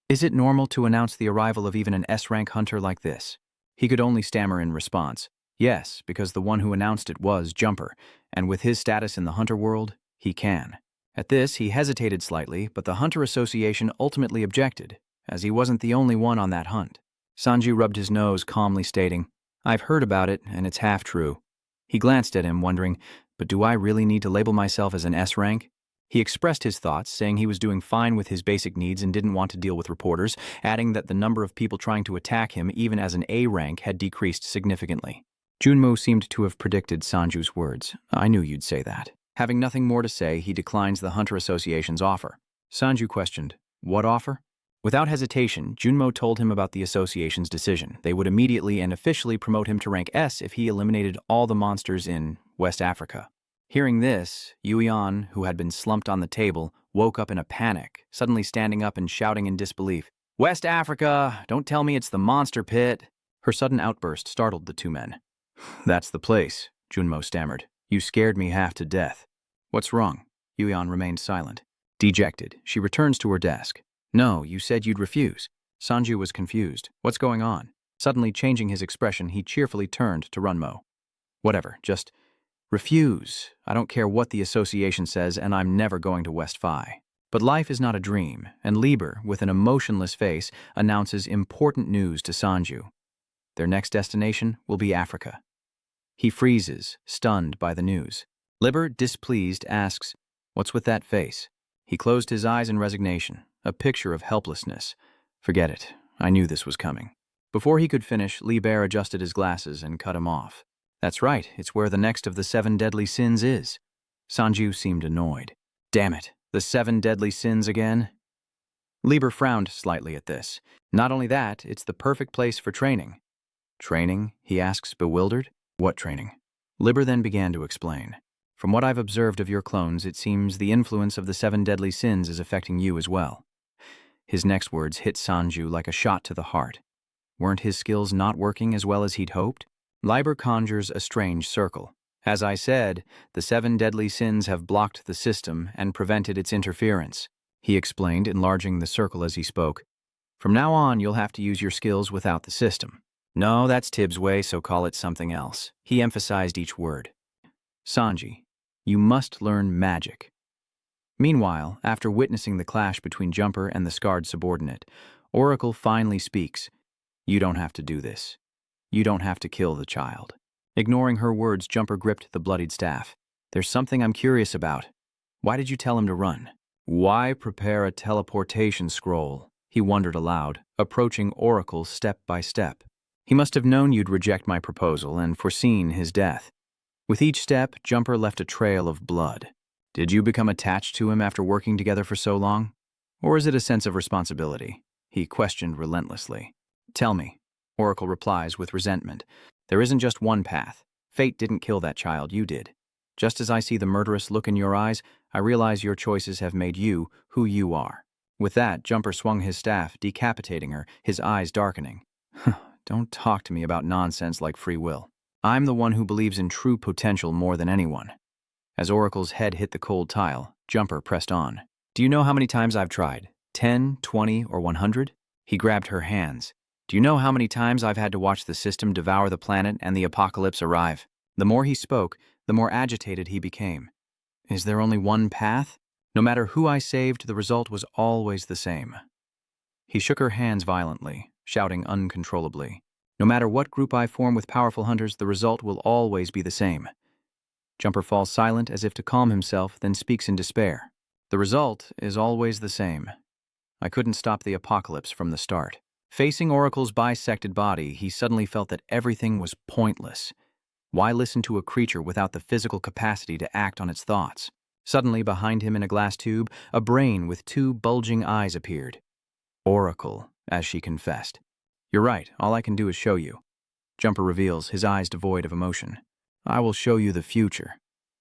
"Is it normal to announce the arrival of even an S-rank hunter like this?" He could only stammer in response. Yes, because the one who announced it was Jumper, and with his status in the hunter world, he can. At this, he hesitated slightly, but the Hunter Association ultimately objected, as he wasn't the only one on that hunt. Sanji rubbed his nose, calmly stating, "I've heard about it, and it's half true." He glanced at him, wondering, but do I really need to label myself as an S-rank? He expressed his thoughts, saying he was doing fine with his basic needs and didn't want to deal with reporters, adding that the number of people trying to attack him, even as an A rank, had decreased significantly. Junmo seemed to have predicted Sanju's words. "I knew you'd say that." Having nothing more to say, he declines the Hunter Association's offer. Sanju questioned, "What offer?" Without hesitation, Junmo told him about the association's decision. They would immediately and officially promote him to rank S if he eliminated all the monsters in West Africa. Hearing this, Yuyan, who had been slumped on the table, woke up in a panic, suddenly standing up and shouting in disbelief, "West Africa! Don't tell me it's the monster pit!" Her sudden outburst startled the two men. "That's the place," Junmo stammered. "You scared me half to death." "What's wrong?" Yuyan remained silent. Dejected, she returns to her desk. "No, you said you'd refuse." Sanju was confused. "What's going on?" Suddenly changing his expression, he cheerfully turned to Runmo. "Whatever, just refuse. I don't care what the association says, and I'm never going to West Phi." But life is not a dream, and Lieber, with an emotionless face, announces important news to Sanju. Their next destination will be Africa. He freezes, stunned by the news. Lieber, displeased, asks, "What's with that face?" He closed his eyes in resignation, a picture of helplessness. "Forget it. I knew this was coming." Before he could finish, Lieber adjusted his glasses and cut him off. "That's right, it's where the next of the 7 deadly sins is." Sanju seemed annoyed. "Damn it, the 7 deadly sins again?" Lieber frowned slightly at this. "Not only that, it's the perfect place for training." "Training?" he asks, bewildered. "What training?" Lieber then began to explain. "From what I've observed of your clones, it seems the influence of the 7 deadly sins is affecting you as well." His next words hit Sanju like a shot to the heart. Weren't his skills not working as well as he'd hoped? Lieber conjures a strange circle. "As I said, the 7 deadly sins have blocked the system and prevented its interference," he explained, enlarging the circle as he spoke. "From now on, you'll have to use your skills without the system." "No, that's Tibbs' way, so call it something else." He emphasized each word. "Sanji, you must learn magic." Meanwhile, after witnessing the clash between Jumper and the scarred subordinate, Oracle finally speaks. "You don't have to do this. You don't have to kill the child." Ignoring her words, Jumper gripped the bloodied staff. "There's something I'm curious about. Why did you tell him to run? Why prepare a teleportation scroll?" He wondered aloud, approaching Oracle step by step. "He must have known you'd reject my proposal and foreseen his death." With each step, Jumper left a trail of blood. "Did you become attached to him after working together for so long? Or is it a sense of responsibility?" He questioned relentlessly. "Tell me," Oracle replies with resentment. "There isn't just one path. Fate didn't kill that child, you did. Just as I see the murderous look in your eyes, I realize your choices have made you who you are." With that, Jumper swung his staff, decapitating her, his eyes darkening. Don't talk to me about nonsense like free will. I'm the one who believes in true potential more than anyone. As Oracle's head hit the cold tile, Jumper pressed on. Do you know how many times I've tried? 10, 20, or 100? He grabbed her hands. Do you know how many times I've had to watch the system devour the planet and the apocalypse arrive? The more he spoke, the more agitated he became. Is there only one path? No matter who I saved, the result was always the same. He shook her hands violently, shouting uncontrollably. No matter what group I form with powerful hunters, the result will always be the same. Jumper falls silent as if to calm himself, then speaks in despair. The result is always the same. I couldn't stop the apocalypse from the start. Facing Oracle's bisected body, he suddenly felt that everything was pointless. Why listen to a creature without the physical capacity to act on its thoughts? Suddenly, behind him in a glass tube, a brain with two bulging eyes appeared. Oracle, as she confessed. You're right, all I can do is show you. Jumper reveals, his eyes devoid of emotion. I will show you the future.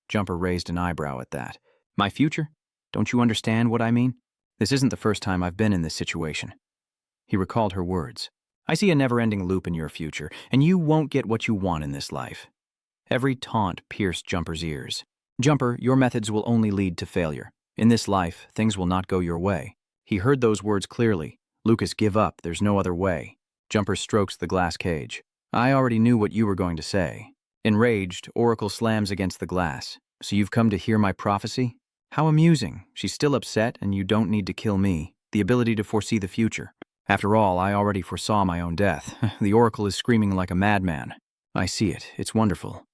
Jumper raised an eyebrow at that. My future? Don't you understand what I mean? This isn't the first time I've been in this situation. He recalled her words. I see a never-ending loop in your future, and you won't get what you want in this life. Every taunt pierced Jumper's ears. Jumper, your methods will only lead to failure. In this life, things will not go your way. He heard those words clearly. Lucas, give up, there's no other way. Jumper strokes the glass cage. I already knew what you were going to say. Enraged, Oracle slams against the glass. So you've come to hear my prophecy? How amusing. She's still upset, and you don't need to kill me. The ability to foresee the future. After all, I already foresaw my own death. The Oracle is screaming like a madman. I see it. It's wonderful.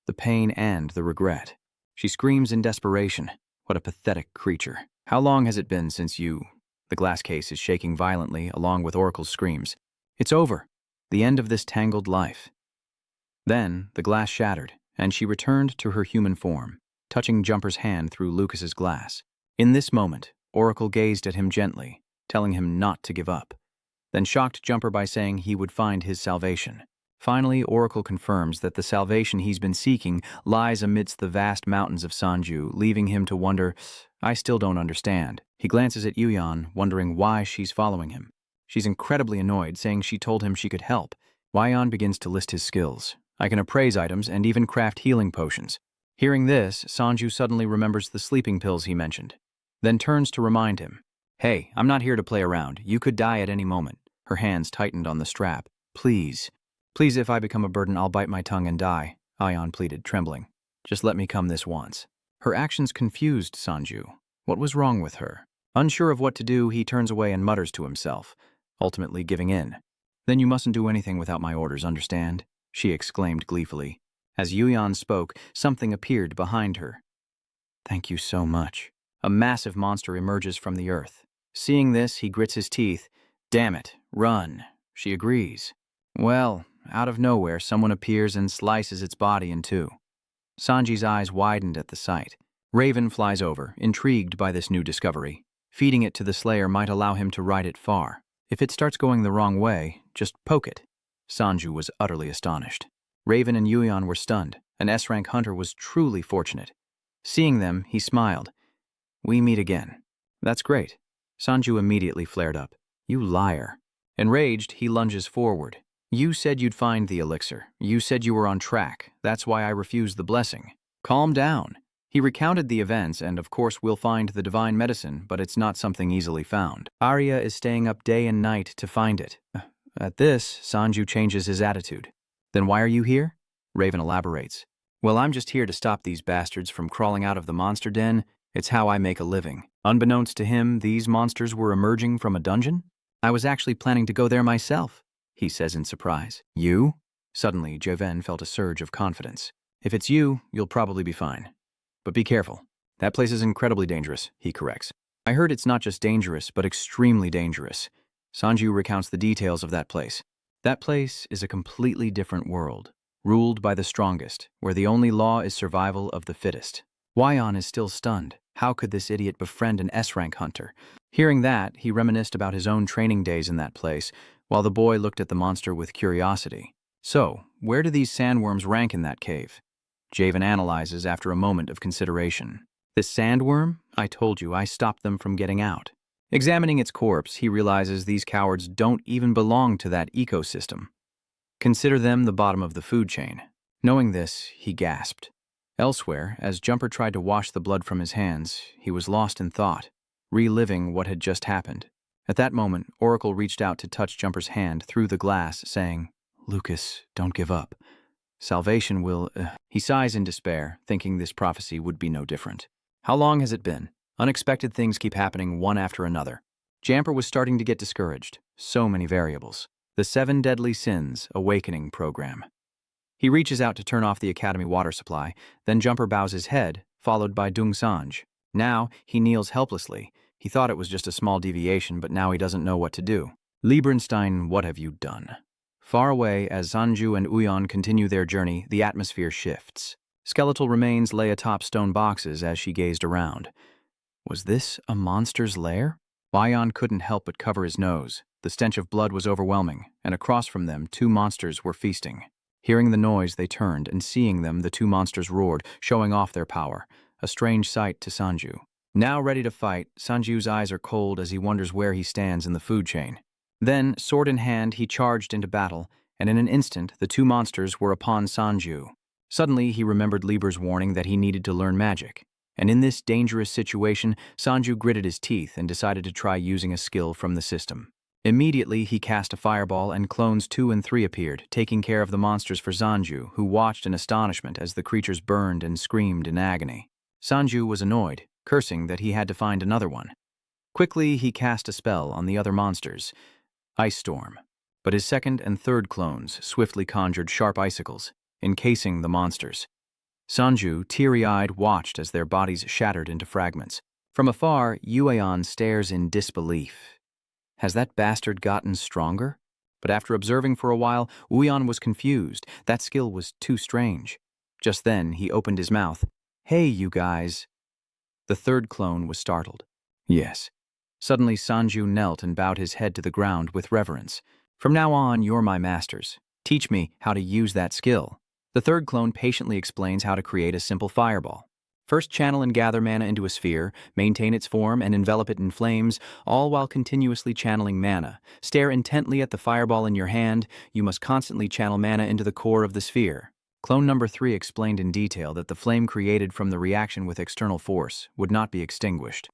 The pain and the regret. She screams in desperation. What a pathetic creature. How long has it been since you... The glass case is shaking violently, along with Oracle's screams. It's over. The end of this tangled life. Then, the glass shattered, and she returned to her human form, touching Jumper's hand through Lucas's glass. In this moment, Oracle gazed at him gently, telling him not to give up, then shocked Jumper by saying he would find his salvation. Finally, Oracle confirms that the salvation he's been seeking lies amidst the vast mountains of Sanju, leaving him to wonder, I still don't understand. He glances at Yuyan, wondering why she's following him. She's incredibly annoyed, saying she told him she could help. Yuyan begins to list his skills. I can appraise items and even craft healing potions. Hearing this, Sanju suddenly remembers the sleeping pills he mentioned, then turns to remind him. Hey, I'm not here to play around. You could die at any moment. Her hands tightened on the strap. Please. Please, if I become a burden, I'll bite my tongue and die, Yuyan pleaded, trembling. Just let me come this once. Her actions confused Sanju. What was wrong with her? Unsure of what to do, he turns away and mutters to himself, ultimately giving in. Then you mustn't do anything without my orders, understand? She exclaimed gleefully. As Yuyan spoke, something appeared behind her. Thank you so much. A massive monster emerges from the earth. Seeing this, he grits his teeth. Damn it, run. She agrees. Well, out of nowhere, someone appears and slices its body in two. Sanji's eyes widened at the sight. Raven flies over, intrigued by this new discovery. Feeding it to the Slayer might allow him to ride it far. If it starts going the wrong way, just poke it. Sanju was utterly astonished. Raven and Yuyan were stunned. An S-rank hunter was truly fortunate. Seeing them, he smiled. We meet again. That's great. Sanju immediately flared up. You liar. Enraged, he lunges forward. You said you'd find the elixir. You said you were on track. That's why I refused the blessing. Calm down. He recounted the events, and of course we'll find the divine medicine, but it's not something easily found. Arya is staying up day and night to find it. At this, Sanju changes his attitude. Then why are you here? Raven elaborates. Well, I'm just here to stop these bastards from crawling out of the monster den. It's how I make a living. Unbeknownst to him, these monsters were emerging from a dungeon? I was actually planning to go there myself, he says in surprise. You? Suddenly, Javen felt a surge of confidence. If it's you, you'll probably be fine. But be careful. That place is incredibly dangerous, he corrects. I heard it's not just dangerous, but extremely dangerous. Sanju recounts the details of that place. That place is a completely different world, ruled by the strongest, where the only law is survival of the fittest. Yuyan is still stunned. How could this idiot befriend an S-rank hunter? Hearing that, he reminisced about his own training days in that place, while the boy looked at the monster with curiosity. So, where do these sandworms rank in that cave? Javen analyzes after a moment of consideration. This sandworm? I told you, I stopped them from getting out. Examining its corpse, he realizes these cowards don't even belong to that ecosystem. Consider them the bottom of the food chain. Knowing this, he gasped. Elsewhere, as Jumper tried to wash the blood from his hands, he was lost in thought, reliving what had just happened. At that moment, Oracle reached out to touch Jumper's hand through the glass, saying, "Lucas, don't give up. Salvation will..." He sighs in despair, thinking this prophecy would be no different. How long has it been? Unexpected things keep happening one after another. Jumper was starting to get discouraged. So many variables. The 7 Deadly Sins Awakening Program. He reaches out to turn off the academy water supply, then Jumper bows his head, followed by Dung Sanj. Now, he kneels helplessly. He thought it was just a small deviation, but now he doesn't know what to do. Liebenstein, what have you done? Far away, as Sanju and Uyan continue their journey, the atmosphere shifts. Skeletal remains lay atop stone boxes as she gazed around. Was this a monster's lair? Uyan couldn't help but cover his nose. The stench of blood was overwhelming, and across from them 2 monsters were feasting. Hearing the noise, they turned, and seeing them, the 2 monsters roared, showing off their power. A strange sight to Sanju. Now ready to fight, Sanju's eyes are cold as he wonders where he stands in the food chain. Then, sword in hand, he charged into battle, and in an instant, the 2 monsters were upon Sanju. Suddenly, he remembered Lieber's warning that he needed to learn magic. And in this dangerous situation, Sanju gritted his teeth and decided to try using a skill from the system. Immediately, he cast a fireball, and clones 2 and 3 appeared, taking care of the monsters for Sanju, who watched in astonishment as the creatures burned and screamed in agony. Sanju was annoyed, cursing that he had to find another one. Quickly, he cast a spell on the other monsters, Ice Storm. But his 2nd and 3rd clones swiftly conjured sharp icicles, encasing the monsters. Sanju, teary-eyed, watched as their bodies shattered into fragments. From afar, Yueon stares in disbelief. Has that bastard gotten stronger? But after observing for a while, Uyan was confused. That skill was too strange. Just then, he opened his mouth. "Hey, you guys." The 3rd clone was startled. "Yes." Suddenly, Sanju knelt and bowed his head to the ground with reverence. "From now on, you're my masters. Teach me how to use that skill." The 3rd clone patiently explains how to create a simple fireball. First, channel and gather mana into a sphere, maintain its form, and envelop it in flames, all while continuously channeling mana. Stare intently at the fireball in your hand. You must constantly channel mana into the core of the sphere. Clone number 3 explained in detail that the flame created from the reaction with external force would not be extinguished.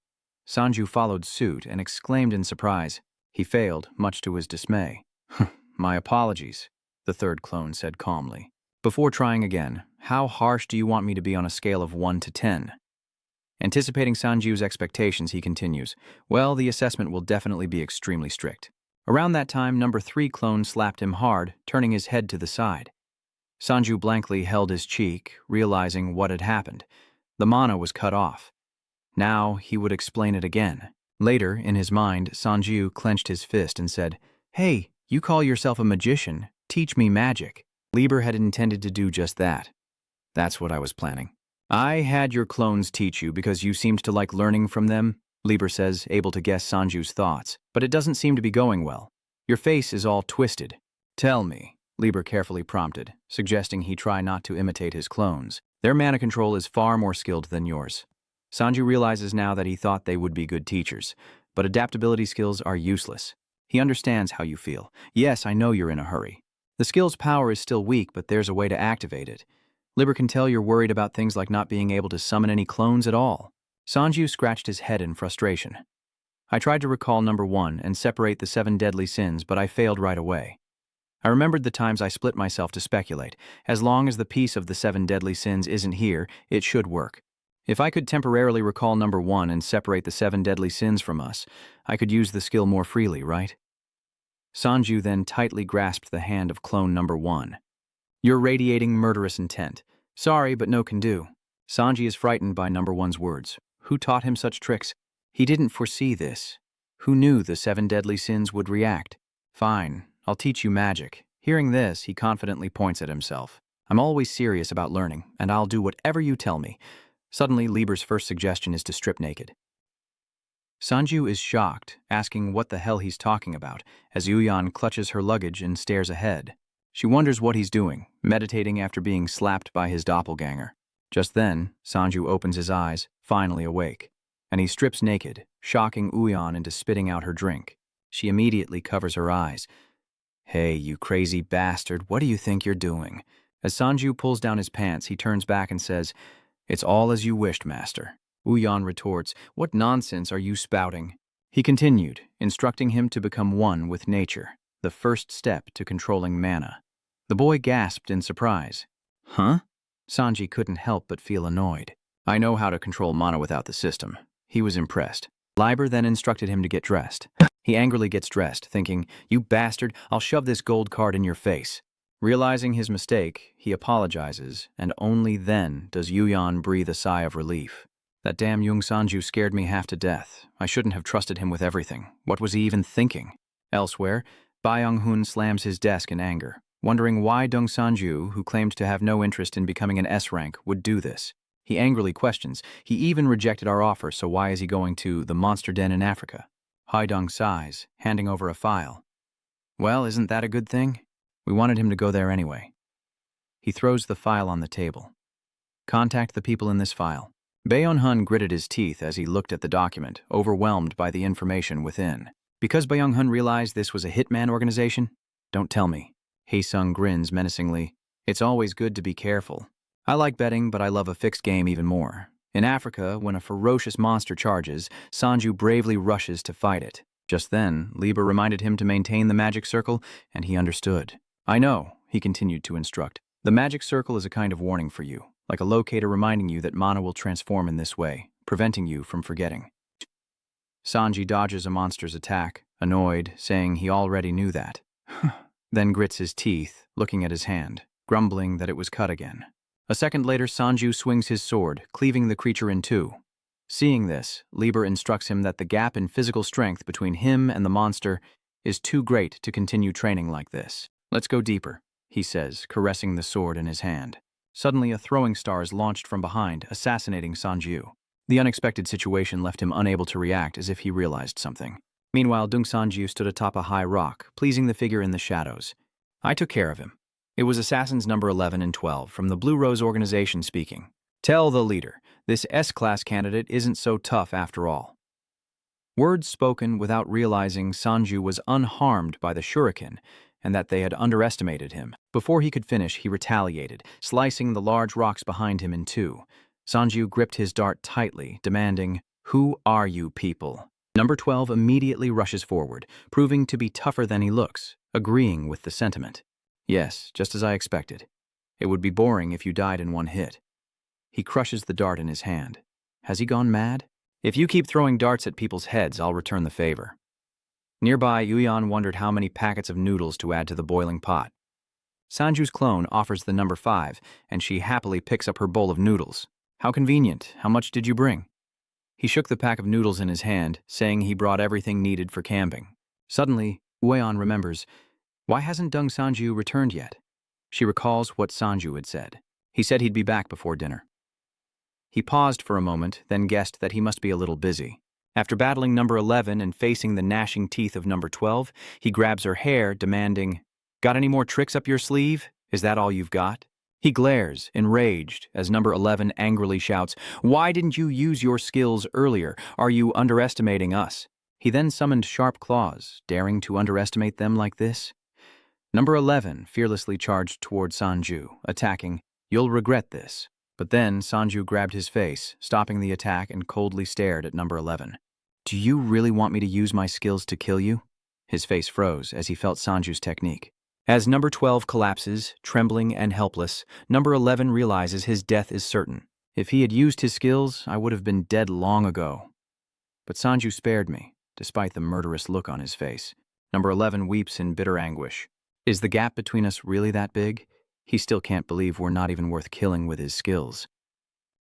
Sanju followed suit and exclaimed in surprise. He failed, much to his dismay. "My apologies," the 3rd clone said calmly. Before trying again, how harsh do you want me to be on a scale of 1 to 10? Anticipating Sanju's expectations, he continues, "Well, the assessment will definitely be extremely strict." Around that time, number 3 clone slapped him hard, turning his head to the side. Sanju blankly held his cheek, realizing what had happened. The mana was cut off. Now he would explain it again. Later, in his mind, Sanju clenched his fist and said, "Hey, you call yourself a magician. Teach me magic." Lieber had intended to do just that. "That's what I was planning." "I had your clones teach you because you seemed to like learning from them," Lieber says, able to guess Sanju's thoughts. "But it doesn't seem to be going well. Your face is all twisted." "Tell me," Lieber carefully prompted, suggesting he try not to imitate his clones. "Their mana control is far more skilled than yours." Sanju realizes now that he thought they would be good teachers, but adaptability skills are useless. He understands how you feel. "Yes, I know you're in a hurry. The skill's power is still weak, but there's a way to activate it. Lieber can tell you're worried about things like not being able to summon any clones at all." Sanju scratched his head in frustration. "I tried to recall number 1 and separate the 7 deadly sins, but I failed right away. I remembered the times I split myself to speculate. As long as the piece of the 7 deadly sins isn't here, it should work. If I could temporarily recall number 1 and separate the 7 deadly sins from us, I could use the skill more freely, right?" Sanju then tightly grasped the hand of clone number 1. "You're radiating murderous intent. Sorry, but no can do." Sanji is frightened by number 1's words. Who taught him such tricks? He didn't foresee this. Who knew the 7 deadly sins would react? "Fine, I'll teach you magic." Hearing this, he confidently points at himself. "I'm always serious about learning, and I'll do whatever you tell me." Suddenly, Lieber's first suggestion is to strip naked. Sanju is shocked, asking what the hell he's talking about, as Yuyan clutches her luggage and stares ahead. She wonders what he's doing, meditating after being slapped by his doppelganger. Just then, Sanju opens his eyes, finally awake. and he strips naked, shocking Uyan into spitting out her drink. She immediately covers her eyes. "Hey, you crazy bastard, what do you think you're doing?" As Sanju pulls down his pants, he turns back and says, "It's all as you wished, master." Uyan retorts, "What nonsense are you spouting?" He continued, instructing him to become one with nature, the first step to controlling mana. The boy gasped in surprise. "Huh?" Sanji couldn't help but feel annoyed. "I know how to control mana without the system." He was impressed. Liber then instructed him to get dressed. He angrily gets dressed, thinking, "You bastard, I'll shove this gold card in your face." Realizing his mistake, he apologizes, and only then does Uyan breathe a sigh of relief. "That damn Young Sanju scared me half to death. I shouldn't have trusted him with everything. What was he even thinking?" Elsewhere, Byung-hun slams his desk in anger, wondering why Dong Sanju, who claimed to have no interest in becoming an S rank, would do this. He angrily questions, "He even rejected our offer, so why is he going to the monster den in Africa?" Haidong sighs, handing over a file. "Well, isn't that a good thing? We wanted him to go there anyway." He throws the file on the table. "Contact the people in this file." Byung-hun gritted his teeth as he looked at the document, overwhelmed by the information within. Because Byung-hun realized this was a hitman organization? "Don't tell me." Haesung grins menacingly. "It's always good to be careful. I like betting, but I love a fixed game even more. In Africa, when a ferocious monster charges, Sanju bravely rushes to fight it. Just then, Liber reminded him to maintain the magic circle, and he understood. "I know," he continued to instruct. "The magic circle is a kind of warning for you, like a locator reminding you that mana will transform in this way, preventing you from forgetting." Sanji dodges a monster's attack, annoyed, saying he already knew that. Then grits his teeth, looking at his hand, grumbling that it was cut again. A second later, Sanju swings his sword, cleaving the creature in two. Seeing this, Liber instructs him that the gap in physical strength between him and the monster is too great to continue training like this. "Let's go deeper," he says, caressing the sword in his hand. Suddenly, a throwing star is launched from behind, assassinating Sanju. The unexpected situation left him unable to react, as if he realized something. Meanwhile, Dung Sanju stood atop a high rock, pleasing the figure in the shadows. "I took care of him." It was assassins number 11 and 12 from the Blue Rose organization speaking. "Tell the leader, this S-class candidate isn't so tough after all." Words spoken without realizing Sanju was unharmed by the shuriken and that they had underestimated him. Before he could finish, he retaliated, slicing the large rocks behind him in two. Sanju gripped his dart tightly, demanding, "Who are you people?" Number 12 immediately rushes forward, proving to be tougher than he looks, agreeing with the sentiment. "Yes, just as I expected. It would be boring if you died in one hit." He crushes the dart in his hand. Has he gone mad? "If you keep throwing darts at people's heads, I'll return the favor." Nearby, Uyan wondered how many packets of noodles to add to the boiling pot. Sanju's clone offers the number 5, and she happily picks up her bowl of noodles. "How convenient. How much did you bring?" He shook the pack of noodles in his hand, saying he brought everything needed for camping. Suddenly, Uyan remembers, why hasn't Dung Sanju returned yet? She recalls what Sanju had said. He said he'd be back before dinner. He paused for a moment, then guessed that he must be a little busy. After battling number 11 and facing the gnashing teeth of number 12, he grabs her hair, demanding, "Got any more tricks up your sleeve? Is that all you've got?" He glares, enraged, as number 11 angrily shouts, "Why didn't you use your skills earlier? Are you underestimating us?" He then summoned sharp claws, daring to underestimate them like this. Number 11 fearlessly charged toward Sanju, attacking, "You'll regret this." But then Sanju grabbed his face, stopping the attack, and coldly stared at number 11. "Do you really want me to use my skills to kill you?" His face froze as he felt Sanju's technique. As number 12 collapses, trembling and helpless, number 11 realizes his death is certain. "If he had used his skills, I would have been dead long ago." But Sanju spared me, despite the murderous look on his face. Number 11 weeps in bitter anguish. Is the gap between us really that big? He still can't believe we're not even worth killing with his skills.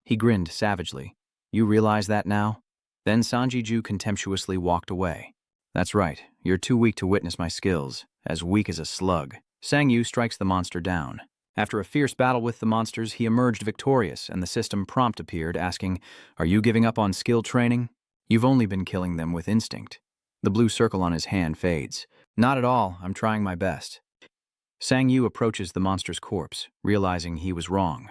He grinned savagely. "You realize that now?" Then Sanji-ju contemptuously walked away. "That's right, you're too weak to witness my skills, as weak as a slug." Sang-yu strikes the monster down. After a fierce battle with the monsters, he emerged victorious, and the system prompt appeared asking, "Are you giving up on skill training? You've only been killing them with instinct." The blue circle on his hand fades. "Not at all, I'm trying my best." Sang-yu approaches the monster's corpse, realizing he was wrong.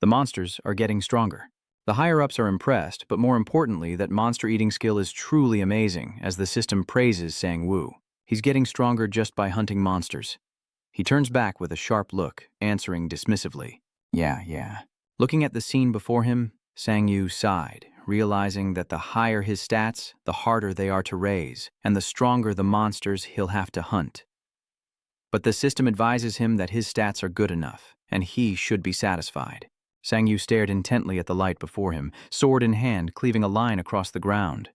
The monsters are getting stronger. The higher-ups are impressed, but more importantly, that monster-eating skill is truly amazing, as the system praises Sang-woo. He's getting stronger just by hunting monsters. He turns back with a sharp look, answering dismissively, Yeah. Looking at the scene before him, Sang-yu sighed, realizing that the higher his stats, the harder they are to raise, and the stronger the monsters he'll have to hunt. But the system advises him that his stats are good enough, and he should be satisfied. Sang-yu stared intently at the light before him, sword in hand, cleaving a line across the ground.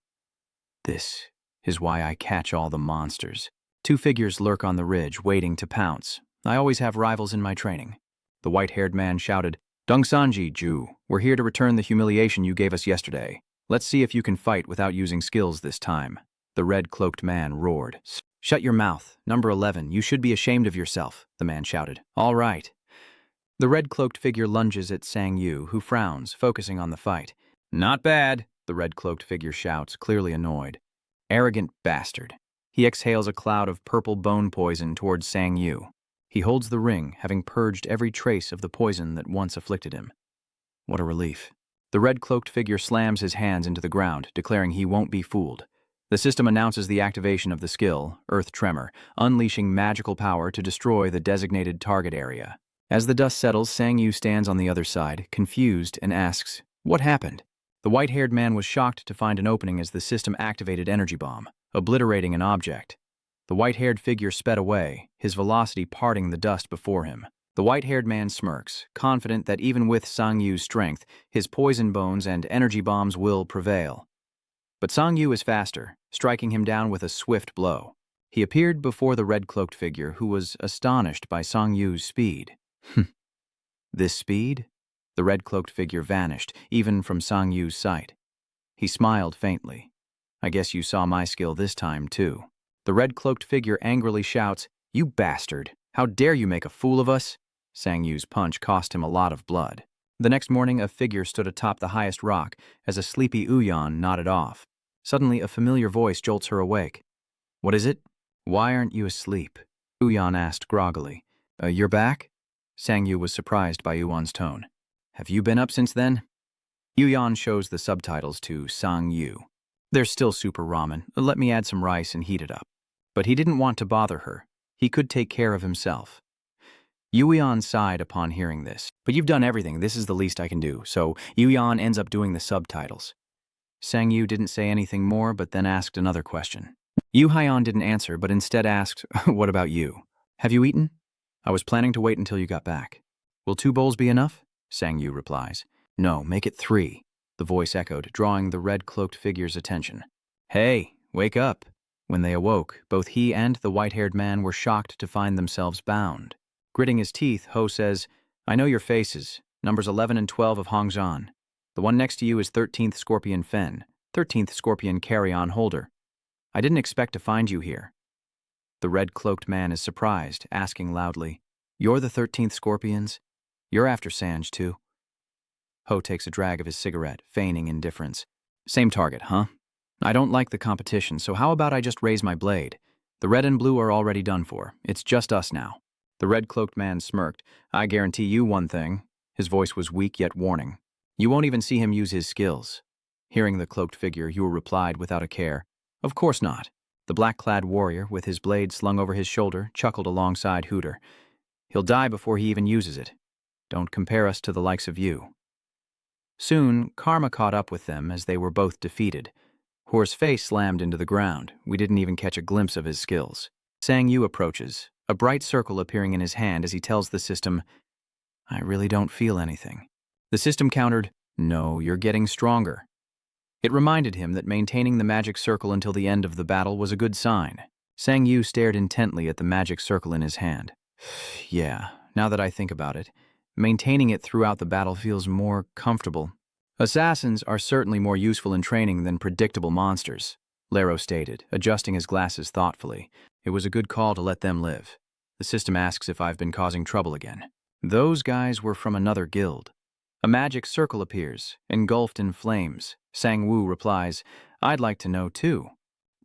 This is why I catch all the monsters. 2 figures lurk on the ridge, waiting to pounce. I always have rivals in my training. The white-haired man shouted, Dongsanji, Ju, we're here to return the humiliation you gave us yesterday. Let's see if you can fight without using skills this time. The red-cloaked man roared. Shut your mouth. Number 11, you should be ashamed of yourself, the man shouted. All right. The red-cloaked figure lunges at Sang-yu, who frowns, focusing on the fight. Not bad, the red-cloaked figure shouts, clearly annoyed. Arrogant bastard. He exhales a cloud of purple bone poison towards Sang-yu. He holds the ring, having purged every trace of the poison that once afflicted him. What a relief. The red-cloaked figure slams his hands into the ground, declaring he won't be fooled. The system announces the activation of the skill, Earth Tremor, unleashing magical power to destroy the designated target area. As the dust settles, Sang-yu stands on the other side, confused, and asks, What happened? The white-haired man was shocked to find an opening as the system activated energy bomb, obliterating an object. The white-haired figure sped away, his velocity parting the dust before him. The white-haired man smirks, confident that even with Sang-yu's strength, his poison bones and energy bombs will prevail. But Sang-yu is faster, striking him down with a swift blow. He appeared before the red-cloaked figure, who was astonished by Sang-yu's speed. This speed? The red-cloaked figure vanished, even from Sang-yu's sight. He smiled faintly. I guess you saw my skill this time, too. The red-cloaked figure angrily shouts, You bastard! How dare you make a fool of us? Sang-yu's punch cost him a lot of blood. The next morning, a figure stood atop the highest rock as a sleepy Uyan nodded off. Suddenly, a familiar voice jolts her awake. What is it? Why aren't you asleep? Uyan asked groggily. You're back? Sang-yu was surprised by Uyan's tone. Have you been up since then? Uyan shows the subtitles to Sang-yu. There's still super ramen. Let me add some rice and heat it up. But he didn't want to bother her. He could take care of himself. Uyan sighed upon hearing this. But you've done everything. This is the least I can do. So Uyan ends up doing the subtitles. Sang-yu didn't say anything more, but then asked another question. Yu Haiyan didn't answer, but instead asked, What about you? Have you eaten? I was planning to wait until you got back. Will 2 bowls be enough? Sang-yu replies. No, make it 3, the voice echoed, drawing the red-cloaked figure's attention. Hey, wake up. When they awoke, both he and the white-haired man were shocked to find themselves bound. Gritting his teeth, Ho says, I know your faces, numbers 11 and 12 of Hongzhan. The one next to you is 13th Scorpion Fen, 13th Scorpion Carry-On Holder. I didn't expect to find you here. The red-cloaked man is surprised, asking loudly, You're the 13th Scorpions? You're after Sanj, too. Ho takes a drag of his cigarette, feigning indifference. Same target, huh? I don't like the competition, so how about I just raise my blade? The red and blue are already done for. It's just us now. The red-cloaked man smirked. I guarantee you one thing. His voice was weak yet warning. You won't even see him use his skills. Hearing the cloaked figure, Yu replied without a care. Of course not. The black-clad warrior, with his blade slung over his shoulder, chuckled alongside Hooter. He'll die before he even uses it. Don't compare us to the likes of you. Soon, Karma caught up with them as they were both defeated. Hoor's face slammed into the ground. We didn't even catch a glimpse of his skills. Sang-yu approaches, a bright circle appearing in his hand as he tells the system, I really don't feel anything. The system countered, No, you're getting stronger. It reminded him that maintaining the magic circle until the end of the battle was a good sign. Sang-yu stared intently at the magic circle in his hand. Yeah, now that I think about it, maintaining it throughout the battle feels more comfortable. Assassins are certainly more useful in training than predictable monsters, Lero stated, adjusting his glasses thoughtfully. It was a good call to let them live. The system asks if I've been causing trouble again. Those guys were from another guild. A magic circle appears, engulfed in flames. Sang-woo replies, I'd like to know too.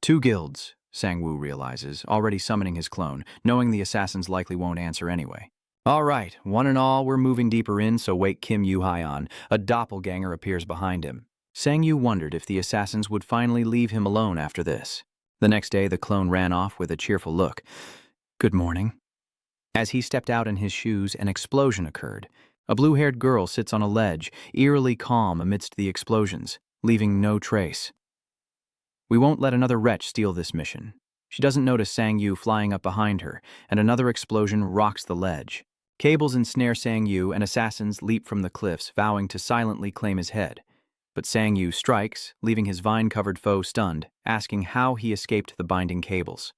2 guilds, Sang-woo realizes, already summoning his clone, knowing the assassins likely won't answer anyway. All right, one and all, we're moving deeper in, so wake Kim Yu-hai. A doppelganger appears behind him. Sang Yu wondered if the assassins would finally leave him alone after this. The next day, the clone ran off with a cheerful look. Good morning. As he stepped out in his shoes, an explosion occurred. A blue-haired girl sits on a ledge, eerily calm amidst the explosions, leaving no trace. We won't let another wretch steal this mission. She doesn't notice Sang Yu flying up behind her, and another explosion rocks the ledge. Cables ensnare Sang Yu, and assassins leap from the cliffs, vowing to silently claim his head. But Sang Yu strikes, leaving his vine-covered foe stunned, asking how he escaped the binding cables.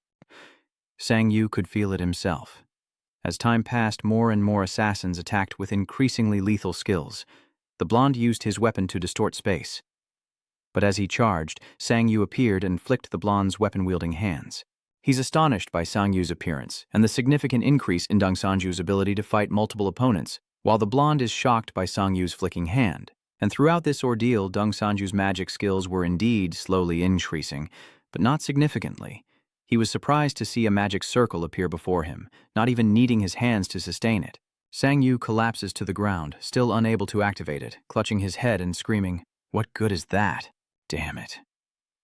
Sang Yu could feel it himself. As time passed, more and more assassins attacked with increasingly lethal skills. The blonde used his weapon to distort space. But as he charged, Sang Yu appeared and flicked the blonde's weapon-wielding hands. He's astonished by Sang Yu's appearance and the significant increase in Dong Sanju's ability to fight multiple opponents, while the blonde is shocked by Sang Yu's flicking hand. And throughout this ordeal, Dong Sanju's magic skills were indeed slowly increasing, but not significantly. He was surprised to see a magic circle appear before him, not even needing his hands to sustain it. Sang Yu collapses to the ground, still unable to activate it, clutching his head and screaming, "What good is that? Damn it."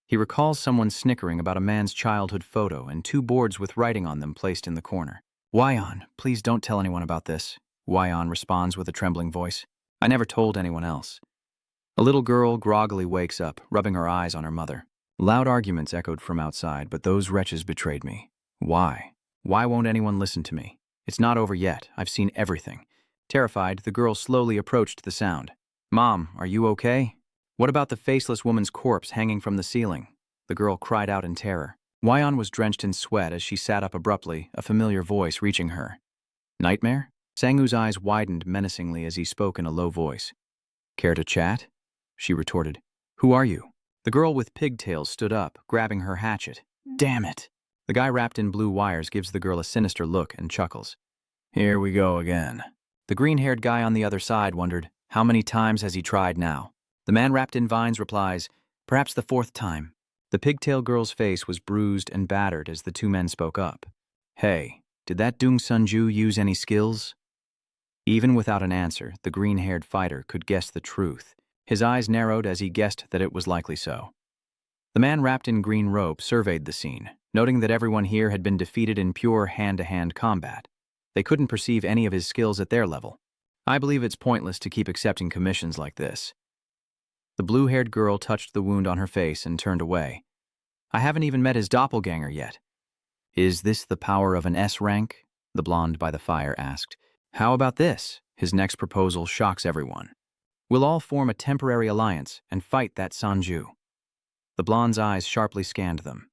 He recalls someone snickering about a man's childhood photo and 2 boards with writing on them placed in the corner. "Wyon, please don't tell anyone about this," Wyon responds with a trembling voice. "I never told anyone else." A little girl groggily wakes up, rubbing her eyes on her mother. Loud arguments echoed from outside, but those wretches betrayed me. Why? Why won't anyone listen to me? It's not over yet. I've seen everything. Terrified, the girl slowly approached the sound. "Mom, are you okay? What about the faceless woman's corpse hanging from the ceiling?" The girl cried out in terror. Wyon was drenched in sweat as she sat up abruptly, a familiar voice reaching her. "Nightmare?" Sang Yu's eyes widened menacingly as he spoke in a low voice. "Care to chat?" She retorted. "Who are you?" The girl with pigtails stood up, grabbing her hatchet. "Damn it!" The guy wrapped in blue wires gives the girl a sinister look and chuckles. "Here we go again." The green-haired guy on the other side wondered, how many times has he tried now? The man wrapped in vines replies, "Perhaps the 4th time." The pigtail girl's face was bruised and battered as the 2 men spoke up. "Hey, did that Dong Sanju use any skills?" Even without an answer, the green-haired fighter could guess the truth. His eyes narrowed as he guessed that it was likely so. The man wrapped in green rope surveyed the scene, noting that everyone here had been defeated in pure hand-to-hand combat. They couldn't perceive any of his skills at their level. "I believe it's pointless to keep accepting commissions like this." The blue-haired girl touched the wound on her face and turned away. "I haven't even met his doppelganger yet." "Is this the power of an S rank?" the blonde by the fire asked. "How about this?" His next proposal shocks everyone. "We'll all form a temporary alliance and fight that Sanju." The blonde's eyes sharply scanned them.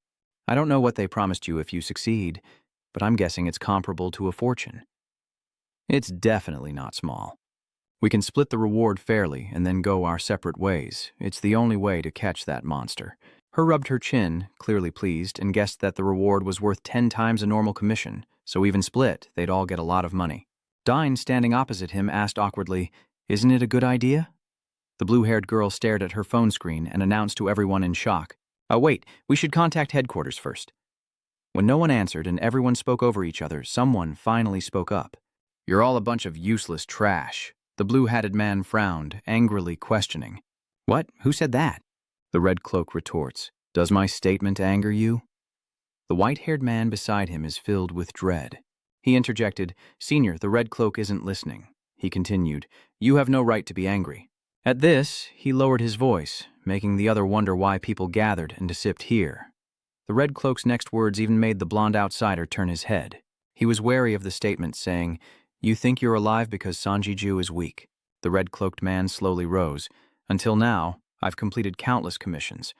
"I don't know what they promised you if you succeed, but I'm guessing it's comparable to a fortune." "It's definitely not small. We can split the reward fairly and then go our separate ways. It's the only way to catch that monster." Her rubbed her chin, clearly pleased, and guessed that the reward was worth 10 times a normal commission, so even split, they'd all get a lot of money. Dine, standing opposite him, asked awkwardly, "Isn't it a good idea?" The blue-haired girl stared at her phone screen and announced to everyone in shock, "Wait, we should contact headquarters first." When no one answered and everyone spoke over each other, someone finally spoke up. "You're all a bunch of useless trash." The blue-hatted man frowned, angrily questioning. "What? Who said that?" The red cloak retorts, "Does my statement anger you?" The white-haired man beside him is filled with dread. He interjected, "Senior, the red cloak isn't listening." He continued, "You have no right to be angry." At this, he lowered his voice, making the other wonder why people gathered and sipped here. The red cloak's next words even made the blonde outsider turn his head. He was wary of the statement, saying, "You think you're alive because Sanjiju is weak." The red-cloaked man slowly rose. "Until now, I've completed countless commissions.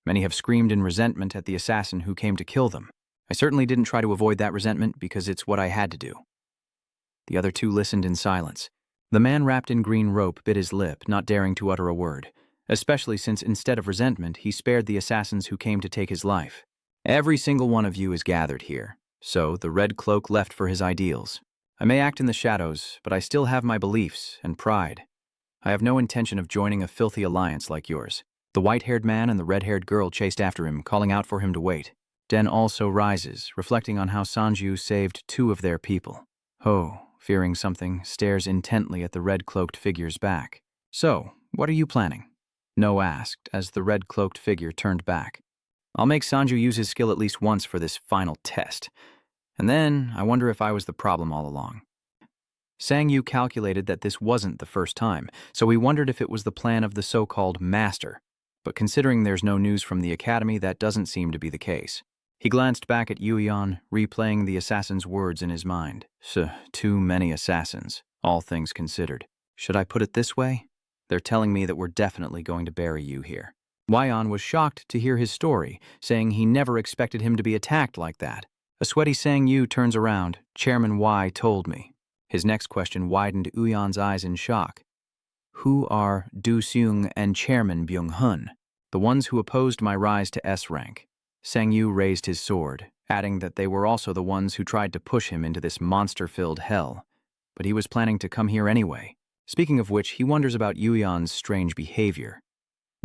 Many have screamed in resentment at the assassin who came to kill them. I certainly didn't try to avoid that resentment because it's what I had to do." The other 2 listened in silence. The man wrapped in green rope bit his lip, not daring to utter a word, especially since instead of resentment, he spared the assassins who came to take his life. "Every single one of you is gathered here." So the red cloak left for his ideals. "I may act in the shadows, but I still have my beliefs and pride. I have no intention of joining a filthy alliance like yours." The white-haired man and the red-haired girl chased after him, calling out for him to wait. Den also rises, reflecting on how Sanju saved 2 of their people. "Oh, fearing something, stares intently at the red-cloaked figure's back. "So, what are you planning?" No asked, as the red-cloaked figure turned back. "I'll make Sanju use his skill at least once for this final test. And then, I wonder if I was the problem all along." Sang-yu calculated that this wasn't the first time, so he wondered if it was the plan of the so-called master. But considering there's no news from the academy, that doesn't seem to be the case. He glanced back at Yuyan, replaying the assassin's words in his mind. Too many assassins, all things considered. Should I put it this way? They're telling me that we're definitely going to bury you here. Yuyan was shocked to hear his story, saying he never expected him to be attacked like that. A sweaty Sang-yu turns around. "Chairman Y told me." His next question widened Uyan's eyes in shock. "Who are Du Seung and Chairman Byung-hun? The ones who opposed my rise to S rank." Sang-yu raised his sword, adding that they were also the ones who tried to push him into this monster-filled hell. But he was planning to come here anyway. Speaking of which, he wonders about Uyan's strange behavior.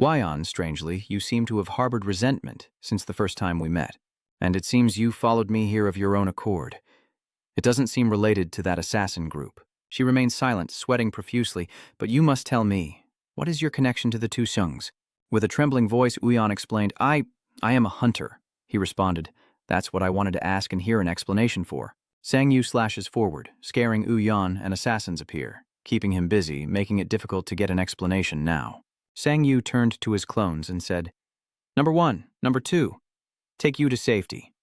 "Yuyan, strangely, you seem to have harbored resentment since the first time we met. And it seems you followed me here of your own accord. It doesn't seem related to that assassin group." She remained silent, sweating profusely. "But you must tell me, what is your connection to the two Seungs?" With a trembling voice, Uyan explained, I am a hunter," he responded. "That's what I wanted to ask and hear an explanation for." Sang-yu slashes forward, scaring Uyan, and assassins appear, keeping him busy, making it difficult to get an explanation now. Sang-yu turned to his clones and said, "Number 1, Number 2, take you to safety."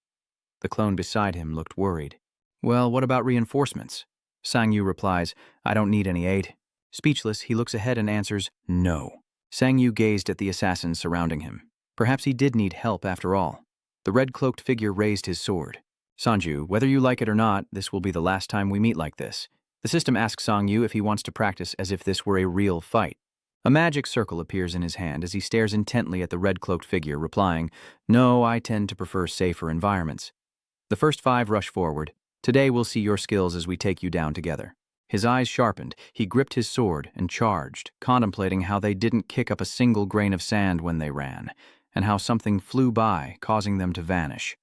The clone beside him looked worried. "Well, what about reinforcements?" Sang-yu replies, "I don't need any aid." Speechless, he looks ahead and answers, "No." Sang-yu gazed at the assassins surrounding him. Perhaps he did need help after all. The red-cloaked figure raised his sword. "Sanju, whether you like it or not, this will be the last time we meet like this." The system asks Sang-yu if he wants to practice as if this were a real fight. A magic circle appears in his hand as he stares intently at the red-cloaked figure, replying, "No, I tend to prefer safer environments." The first 5 rush forward. "Today we'll see your skills as we take you down together." His eyes sharpened, he gripped his sword and charged, contemplating how they didn't kick up a single grain of sand when they ran, and how something flew by, causing them to vanish.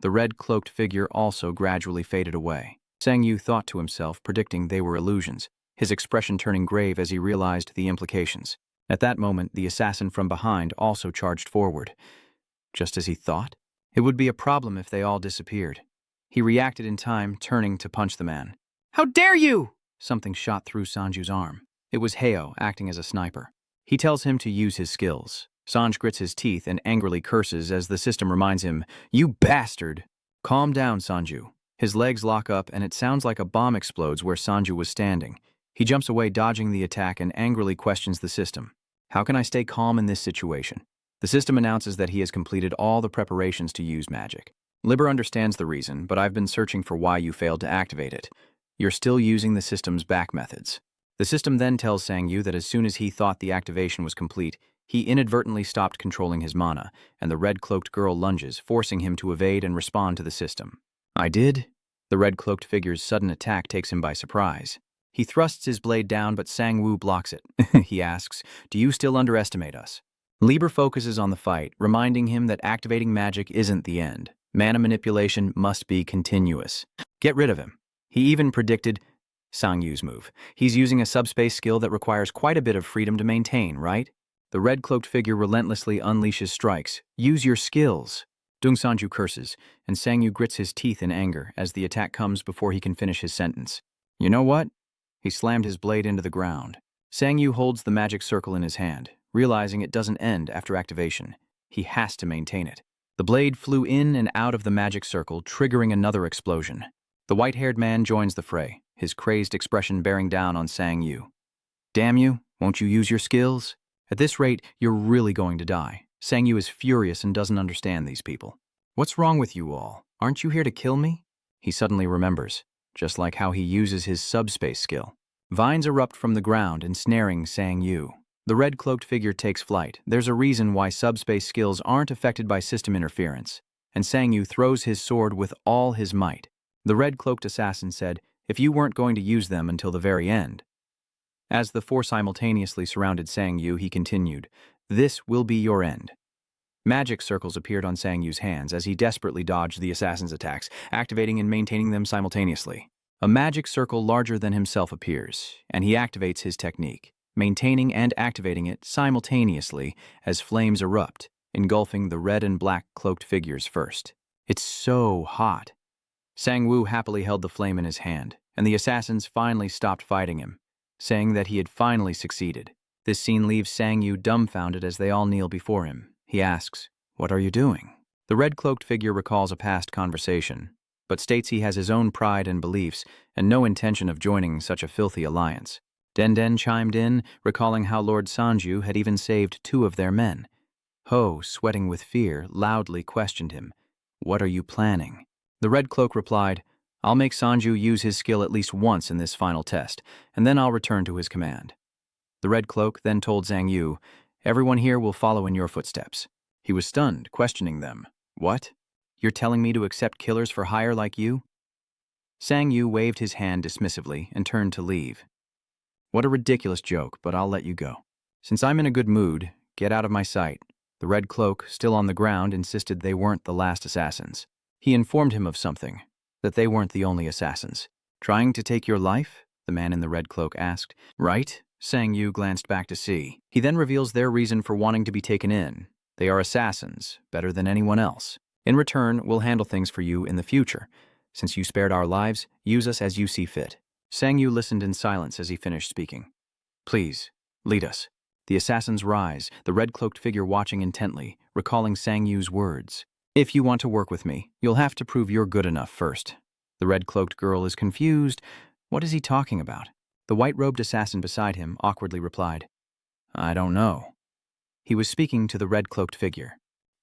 The red-cloaked figure also gradually faded away. Sang-yu thought to himself, predicting they were illusions, his expression turning grave as he realized the implications. At that moment, the assassin from behind also charged forward. Just as he thought? It would be a problem if they all disappeared. He reacted in time, turning to punch the man. "How dare you!" Something shot through Sanju's arm. It was Heo, acting as a sniper. He tells him to use his skills. Sanj grits his teeth and angrily curses as the system reminds him, "You bastard!" "Calm down, Sanju." His legs lock up and it sounds like a bomb explodes where Sanju was standing. He jumps away, dodging the attack, and angrily questions the system. "How can I stay calm in this situation?" The system announces that he has completed all the preparations to use magic. "Liber understands the reason, but I've been searching for why you failed to activate it. You're still using the system's back methods." The system then tells Sang-yu that as soon as he thought the activation was complete, he inadvertently stopped controlling his mana, and the red-cloaked girl lunges, forcing him to evade and respond to the system. "I did?" The red-cloaked figure's sudden attack takes him by surprise. He thrusts his blade down, but Sang-woo blocks it. He asks, "Do you still underestimate us?" Liber focuses on the fight, reminding him that activating magic isn't the end. Mana manipulation must be continuous. Get rid of him. He even predicted Sang-yu's move. He's using a subspace skill that requires quite a bit of freedom to maintain, right? The red-cloaked figure relentlessly unleashes strikes. "Use your skills." Dung Sanju curses, and Sang-yu grits his teeth in anger as the attack comes before he can finish his sentence. "You know what?" He slammed his blade into the ground. Sang-yu holds the magic circle in his hand, realizing it doesn't end after activation. He has to maintain it. The blade flew in and out of the magic circle, triggering another explosion. The white-haired man joins the fray, his crazed expression bearing down on Sang-yu. "Damn you, won't you use your skills? At this rate, you're really going to die." Sang-yu is furious and doesn't understand these people. "What's wrong with you all? Aren't you here to kill me?" He suddenly remembers, just like how he uses his subspace skill. Vines erupt from the ground, ensnaring Sang-yu. The red-cloaked figure takes flight. There's a reason why subspace skills aren't affected by system interference, and Sang-yu throws his sword with all his might. The red-cloaked assassin said, "If you weren't going to use them until the very end." As the 4 simultaneously surrounded Sang-yu, he continued, "This will be your end." Magic circles appeared on Sang-yu's hands as he desperately dodged the assassin's attacks, activating and maintaining them simultaneously. A magic circle larger than himself appears, and he activates his technique, maintaining and activating it simultaneously as flames erupt, engulfing the red and black cloaked figures first. It's so hot. Sang-woo happily held the flame in his hand, and the assassins finally stopped fighting him, saying that he had finally succeeded. This scene leaves Sang-yu dumbfounded as they all kneel before him. He asks, "What are you doing?" The red-cloaked figure recalls a past conversation, but states he has his own pride and beliefs and no intention of joining such a filthy alliance. Den chimed in, recalling how Lord Sanju had even saved 2 of their men. Ho, sweating with fear, loudly questioned him, "What are you planning?" The red cloak replied, "I'll make Sanju use his skill at least once in this final test, and then I'll return to his command." The red cloak then told Sang-yu, "Everyone here will follow in your footsteps." He was stunned, questioning them. "What? You're telling me to accept killers for hire like you?" Sang-yu waved his hand dismissively and turned to leave. "What a ridiculous joke, but I'll let you go. Since I'm in a good mood, get out of my sight." The red cloak, still on the ground, insisted they weren't the last assassins. He informed him of something, that they weren't the only assassins. "Trying to take your life?" the man in the red cloak asked. "Right?" Sang-yu glanced back to see. He then reveals their reason for wanting to be taken in. They are assassins, better than anyone else. In return, we'll handle things for you in the future. Since you spared our lives, use us as you see fit. Sang-yu listened in silence as he finished speaking. "Please, lead us." The assassins rise, the red-cloaked figure watching intently, recalling Sang-yu's words. "If you want to work with me, you'll have to prove you're good enough first." The red-cloaked girl is confused. What is he talking about? The white-robed assassin beside him awkwardly replied, "I don't know." He was speaking to the red-cloaked figure.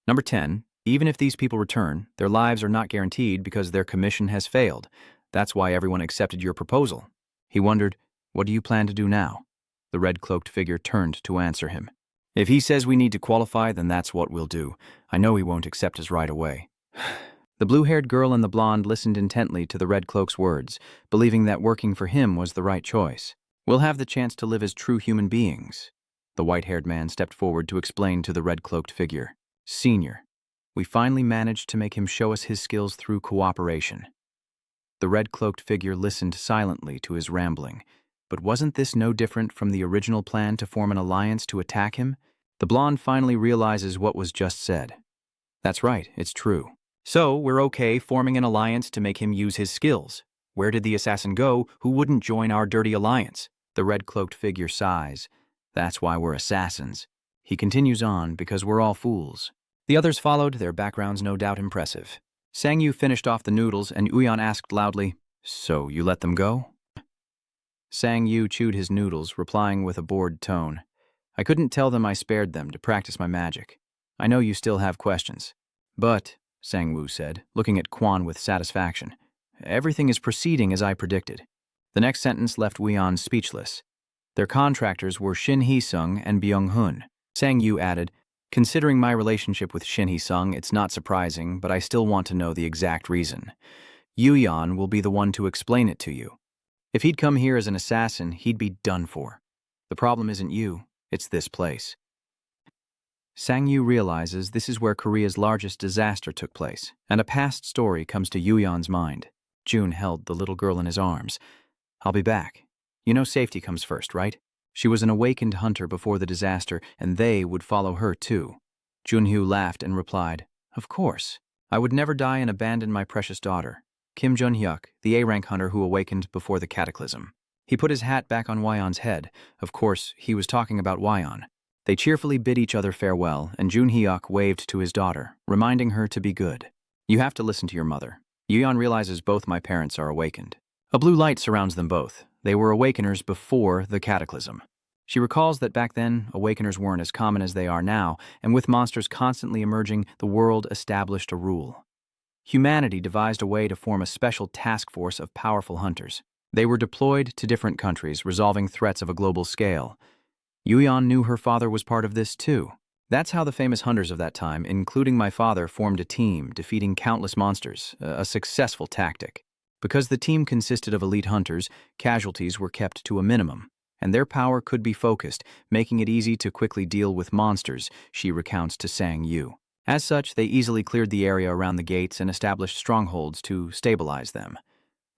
Number 10. Even if these people return, their lives are not guaranteed because their commission has failed. That's why everyone accepted your proposal. He wondered, "What do you plan to do now?" The red-cloaked figure turned to answer him. "If he says we need to qualify, then that's what we'll do. I know he won't accept us right away." The blue-haired girl and the blonde listened intently to the red cloak's words, believing that working for him was the right choice. "We'll have the chance to live as true human beings." The white-haired man stepped forward to explain to the red-cloaked figure. "Senior, we finally managed to make him show us his skills through cooperation." The red-cloaked figure listened silently to his rambling. But wasn't this no different from the original plan to form an alliance to attack him? The blonde finally realizes what was just said. "That's right, it's true. So, we're okay forming an alliance to make him use his skills. Where did the assassin go who wouldn't join our dirty alliance?" The red-cloaked figure sighs. "That's why we're assassins." He continues on, "because we're all fools." The others followed, their backgrounds no doubt impressive. Sang-yu finished off the noodles, and Uyan asked loudly, "So, you let them go?" Sang-yu chewed his noodles, replying with a bored tone, "I couldn't tell them I spared them to practice my magic. I know you still have questions." "But," Sang-woo said, looking at Kwon with satisfaction, "everything is proceeding as I predicted." The next sentence left Uyan speechless. Their contractors were Shin Hee-sung and Byung-hun. Sang-yu added, "Considering my relationship with Shin Hee-sung, it's not surprising, but I still want to know the exact reason. Uyan will be the one to explain it to you. If he'd come here as an assassin, he'd be done for. The problem isn't you, it's this place." Sang-yu realizes this is where Korea's largest disaster took place, and a past story comes to Uyan's mind. June held the little girl in his arms. "I'll be back. You know safety comes first, right?" She was an awakened hunter before the disaster, and they would follow her too. Junhyu laughed and replied, "Of course. I would never die and abandon my precious daughter." Kim Jun-hyuk, the A-rank hunter who awakened before the cataclysm. He put his hat back on Wyan's head. Of course, he was talking about Wyan. They cheerfully bid each other farewell, and Jun-hyuk waved to his daughter, reminding her to be good. "You have to listen to your mother. Yuyan realizes both my parents are awakened." A blue light surrounds them both. They were awakeners before the cataclysm. She recalls that back then, awakeners weren't as common as they are now, and with monsters constantly emerging, the world established a rule. Humanity devised a way to form a special task force of powerful hunters. They were deployed to different countries, resolving threats of a global scale. Yuyan knew her father was part of this too. That's how the famous hunters of that time, including my father, formed a team, defeating countless monsters, a successful tactic. Because the team consisted of elite hunters, casualties were kept to a minimum, and their power could be focused, making it easy to quickly deal with monsters, she recounts to Sang-yu. As such, they easily cleared the area around the gates and established strongholds to stabilize them.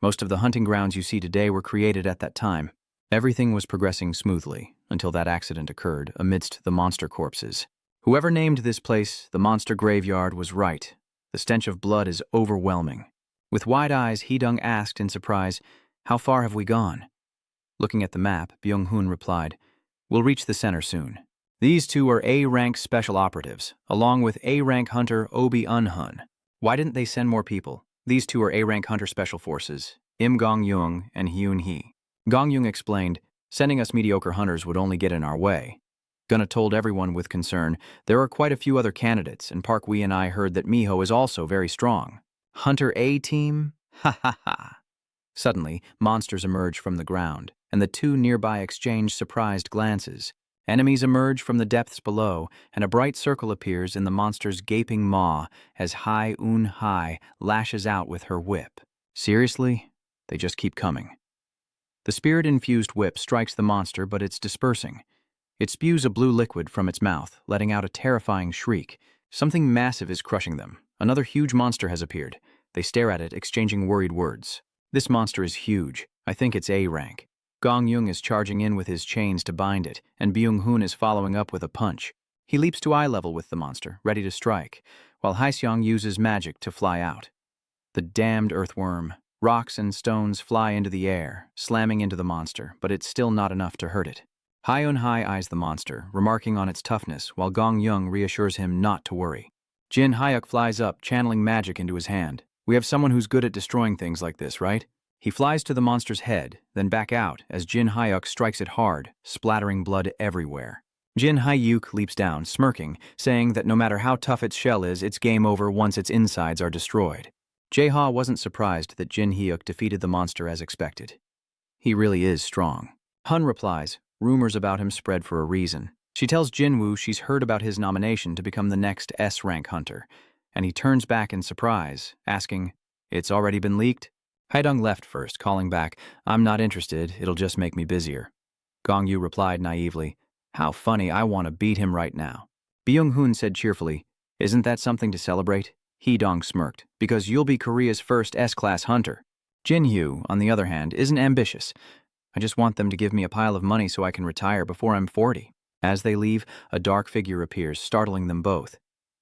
Most of the hunting grounds you see today were created at that time. Everything was progressing smoothly until that accident occurred amidst the monster corpses. Whoever named this place the monster graveyard was right. The stench of blood is overwhelming. With wide eyes, Hee-dung asked in surprise, "How far have we gone?" Looking at the map, Byung-hun replied, "We'll reach the center soon." These two are A-rank special operatives, along with A-rank hunter Obi Un-hun. Why didn't they send more people? These two are A-rank hunter special forces, Im Gong-yung and Hyun-hee. Gong-yung explained, "Sending us mediocre hunters would only get in our way." Gunna told everyone with concern, "There are quite a few other candidates, and Park Wee and I heard that Miho is also very strong." Hunter A-team? Ha ha ha. Suddenly, monsters emerge from the ground, and the two nearby exchange surprised glances. Enemies emerge from the depths below, and a bright circle appears in the monster's gaping maw as Hai Un-hai lashes out with her whip. Seriously? They just keep coming. The spirit-infused whip strikes the monster, but it's dispersing. It spews a blue liquid from its mouth, letting out a terrifying shriek. Something massive is crushing them. Another huge monster has appeared. They stare at it, exchanging worried words. This monster is huge. I think it's A-rank. Gong-yung is charging in with his chains to bind it, and Byung-hun is following up with a punch. He leaps to eye level with the monster, ready to strike, while Hai-seong uses magic to fly out. The damned earthworm. Rocks and stones fly into the air, slamming into the monster, but it's still not enough to hurt it. Hai Un-hai eyes the monster, remarking on its toughness, while Gong-yung reassures him not to worry. Jin Hyuk flies up, channeling magic into his hand. "We have someone who's good at destroying things like this, right?" He flies to the monster's head, then back out as Jin Hyuk strikes it hard, splattering blood everywhere. Jin Hyuk leaps down, smirking, saying that no matter how tough its shell is, it's game over once its insides are destroyed. Jae-ha wasn't surprised that Jin Hyuk defeated the monster as expected. He really is strong. Hun replies, rumors about him spread for a reason. She tells Jinwoo she's heard about his nomination to become the next S-rank hunter, and he turns back in surprise, asking, "It's already been leaked?" Haidung left first, calling back, "I'm not interested, it'll just make me busier." Gong-yu replied naively, "How funny, I want to beat him right now." Byung-hun said cheerfully, "Isn't that something to celebrate?" Hee-dong smirked, "Because you'll be Korea's first S-class hunter." Jin-hyu, on the other hand, isn't ambitious. "I just want them to give me a pile of money so I can retire before I'm 40. As they leave, a dark figure appears, startling them both.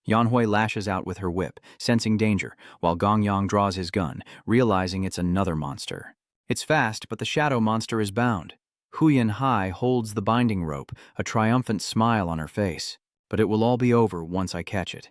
Yeonhui lashes out with her whip, sensing danger, while Gong-yang draws his gun, realizing it's another monster. It's fast, but the shadow monster is bound. Huyen-hai holds the binding rope, a triumphant smile on her face. "But it will all be over once I catch it."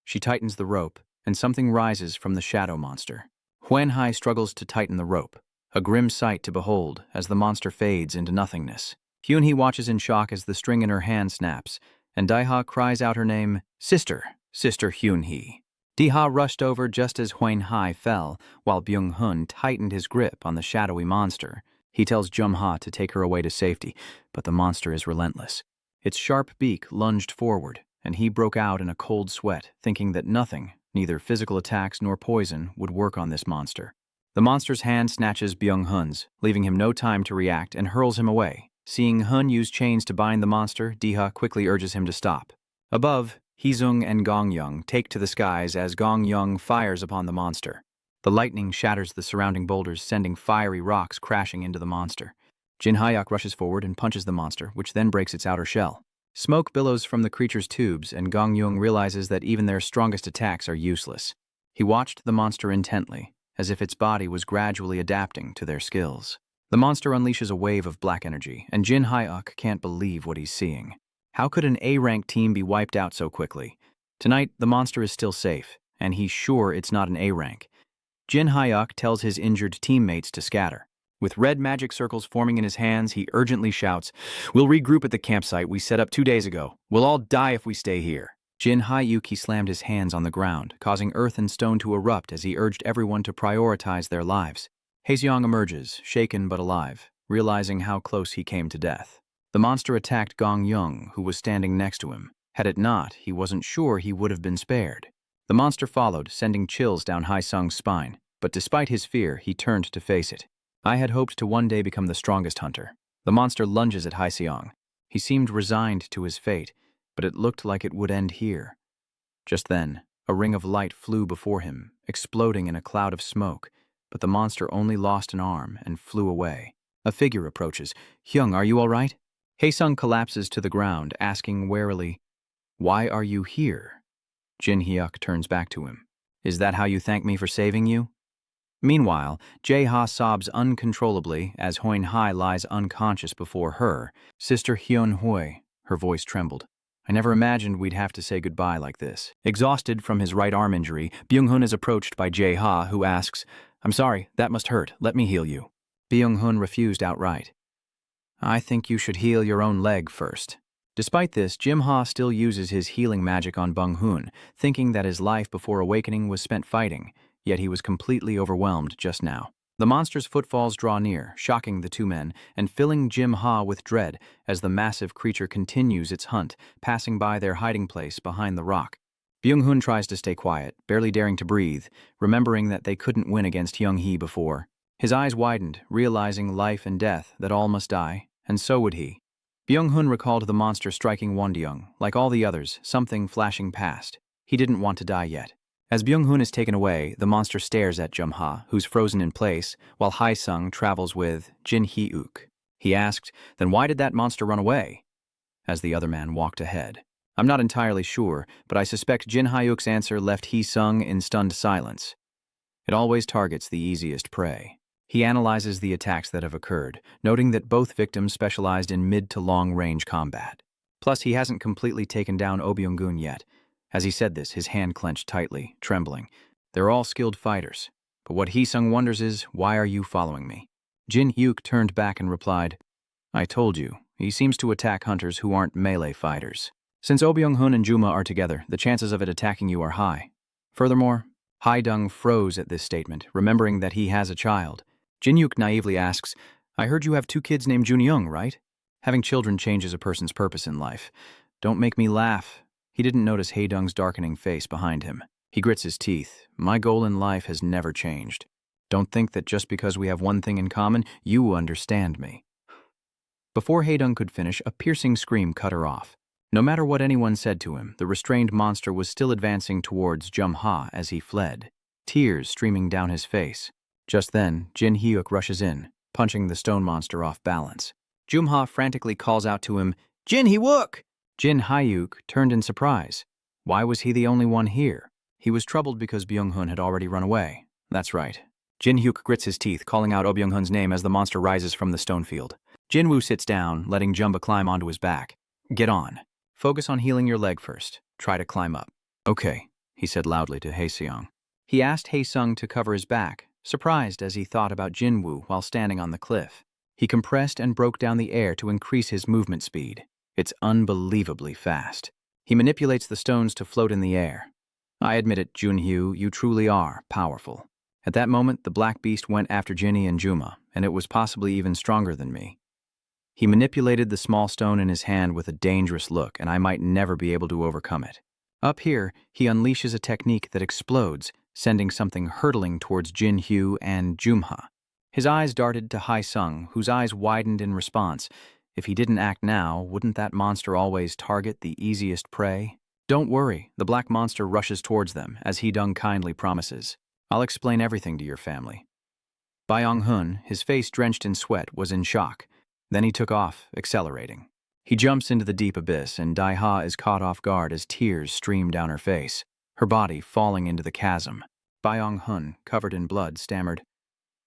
She tightens the rope, and something rises from the shadow monster. Huyen-hai struggles to tighten the rope, a grim sight to behold as the monster fades into nothingness. Hyun-hee watches in shock as the string in her hand snaps, and Dae-ha cries out her name, "Sister, Sister Hyun-hee." Dae-ha rushed over just as Huyen-hai fell, while Byung-hun tightened his grip on the shadowy monster. He tells Jum-ha to take her away to safety, but the monster is relentless. Its sharp beak lunged forward, and he broke out in a cold sweat, thinking that nothing, neither physical attacks nor poison, would work on this monster. The monster's hand snatches Byung-hun's, leaving him no time to react, and hurls him away. Seeing Hun use chains to bind the monster, Dae-ha quickly urges him to stop. Above, Hee-sung and Gong-young take to the skies as Gong-young fires upon the monster. The lightning shatters the surrounding boulders, sending fiery rocks crashing into the monster. Jin Hyuk rushes forward and punches the monster, which then breaks its outer shell. Smoke billows from the creature's tubes, and Gong-young realizes that even their strongest attacks are useless. He watched the monster intently, as if its body was gradually adapting to their skills. The monster unleashes a wave of black energy, and Jin Hyuk can't believe what he's seeing. How could an A-rank team be wiped out so quickly? Tonight, the monster is still safe, and he's sure it's not an A-rank. Jin Hyuk tells his injured teammates to scatter. With red magic circles forming in his hands, he urgently shouts, "We'll regroup at the campsite we set up 2 days ago. We'll all die if we stay here." Jin Hyuk slammed his hands on the ground, causing earth and stone to erupt as he urged everyone to prioritize their lives. Haeseong emerges, shaken but alive, realizing how close he came to death. The monster attacked Gong-young, who was standing next to him. Had it not, he wasn't sure he would have been spared. The monster followed, sending chills down Hae-sung's spine, but despite his fear, he turned to face it. I had hoped to one day become the strongest hunter. The monster lunges at Hae-seong. He seemed resigned to his fate, but it looked like it would end here. Just then, a ring of light flew before him, exploding in a cloud of smoke. but the monster only lost an arm and flew away. A figure approaches. Hyung, are you all right? Haesung collapses to the ground, asking warily, Why are you here? Jin Hyuk turns back to him. Is that how you thank me for saving you? Meanwhile, Jae-ha sobs uncontrollably as Hoin-hai lies unconscious before her. Sister Hyun-hoi, her voice trembled. I never imagined we'd have to say goodbye like this. Exhausted from his right arm injury, Byung-hun is approached by Jae-ha, who asks, I'm sorry, that must hurt. Let me heal you. Byung-hun refused outright. I think you should heal your own leg first. Despite this, Jim-ha still uses his healing magic on Bung-hun, thinking that his life before awakening was spent fighting, yet he was completely overwhelmed just now. The monster's footfalls draw near, shocking the two men and filling Jim-ha with dread as the massive creature continues its hunt, passing by their hiding place behind the rock. Byung-hun tries to stay quiet, barely daring to breathe, remembering that they couldn't win against Hyung-hee before. His eyes widened, realizing life and death, that all must die, and so would he. Byung-hun recalled the monster striking Wondeung. Like all the others, something flashing past. He didn't want to die yet. As Byung-hun is taken away, the monster stares at Jum-ha, who's frozen in place, while Haesung travels with Jin Hyuk. He asked, Then why did that monster run away? As the other man walked ahead. I'm not entirely sure, but I suspect Jin Hyuk's answer left Haesung in stunned silence. It always targets the easiest prey. He analyzes the attacks that have occurred, noting that both victims specialized in mid to long-range combat. Plus, he hasn't completely taken down Oh Byung-gun yet. As he said this, his hand clenched tightly, trembling. They're all skilled fighters. But what Haesung wonders is, why are you following me? Jin Hyuk turned back and replied, I told you, he seems to attack hunters who aren't melee fighters. Since Oh Byung-hun and Juma are together, the chances of it attacking you are high. Furthermore, Haedung froze at this statement, remembering that he has a child. Jin Hyuk naively asks, I heard you have 2 kids named Junyoung, right? Having children changes a person's purpose in life. Don't make me laugh. He didn't notice Haedung's darkening face behind him. He grits his teeth. My goal in life has never changed. Don't think that just because we have one thing in common, you understand me. Before Haedung could finish, a piercing scream cut her off. No matter what anyone said to him, the restrained monster was still advancing towards Jum-ha as he fled, tears streaming down his face. Just then, Jin Hyuk rushes in, punching the stone monster off balance. Jum-ha frantically calls out to him, Jin Hyuk! Jin Hyuk turned in surprise. Why was he the only one here? He was troubled because Byung-hun had already run away. That's right. Jin Hyuk grits his teeth, calling out Oh Byung-hun's name as the monster rises from the stone field. Jin-woo sits down, letting Jumba climb onto his back. Get on. Focus on healing your leg first. Try to climb up. Okay, he said loudly to Haesung. He asked Haesung to cover his back, surprised as he thought about Jin-woo while standing on the cliff. He compressed and broke down the air to increase his movement speed. It's unbelievably fast. He manipulates the stones to float in the air. I admit it, Junhyu, you truly are powerful. At that moment, the black beast went after Jinny and Juma, and it was possibly even stronger than me. He manipulated the small stone in his hand with a dangerous look, and I might never be able to overcome it. Up here, he unleashes a technique that explodes, sending something hurtling towards Jin-hyu and Jumha. His eyes darted to Haesung, whose eyes widened in response. If he didn't act now, wouldn't that monster always target the easiest prey? Don't worry, the black monster rushes towards them, as Haedung kindly promises. I'll explain everything to your family. Byung-hun, his face drenched in sweat, was in shock. Then he took off, accelerating. He jumps into the deep abyss, and Dai-ha is caught off guard as tears stream down her face, her body falling into the chasm. Byung-hun, covered in blood, stammered,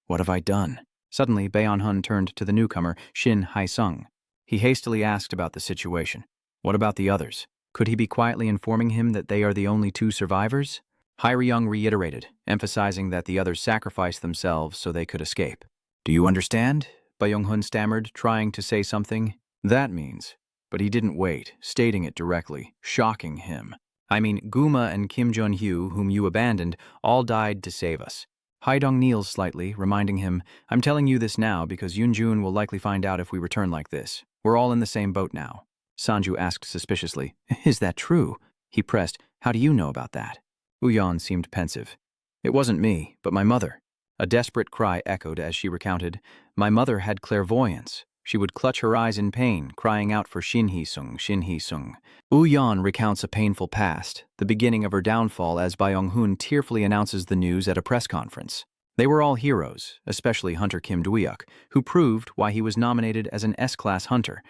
What have I done? Suddenly, Byung-hun turned to the newcomer, Shin Haesung. He hastily asked about the situation. What about the others? Could he be quietly informing him that they are the only 2 survivors? Hae-ryung reiterated, emphasizing that the others sacrificed themselves so they could escape. Do you understand? Byung-hun stammered, trying to say something. That means. But he didn't wait, stating it directly, shocking him. I mean, Guma and Kim Jun-hyu, whom you abandoned, all died to save us. Haedung kneels slightly, reminding him, I'm telling you this now because Yoon-jun will likely find out if we return like this. We're all in the same boat now. Sanju asked suspiciously, Is that true? He pressed, How do you know about that? Uyeon seemed pensive. It wasn't me, but my mother. A desperate cry echoed as she recounted, My mother had clairvoyance. She would clutch her eyes in pain, crying out for Shin Hee-sung, Shin Hee-sung. Uyeon recounts a painful past, the beginning of her downfall as Byung-hun tearfully announces the news at a press conference. They were all heroes, especially Hunter Kim Duyuk, who proved why he was nominated as an S-Class hunter.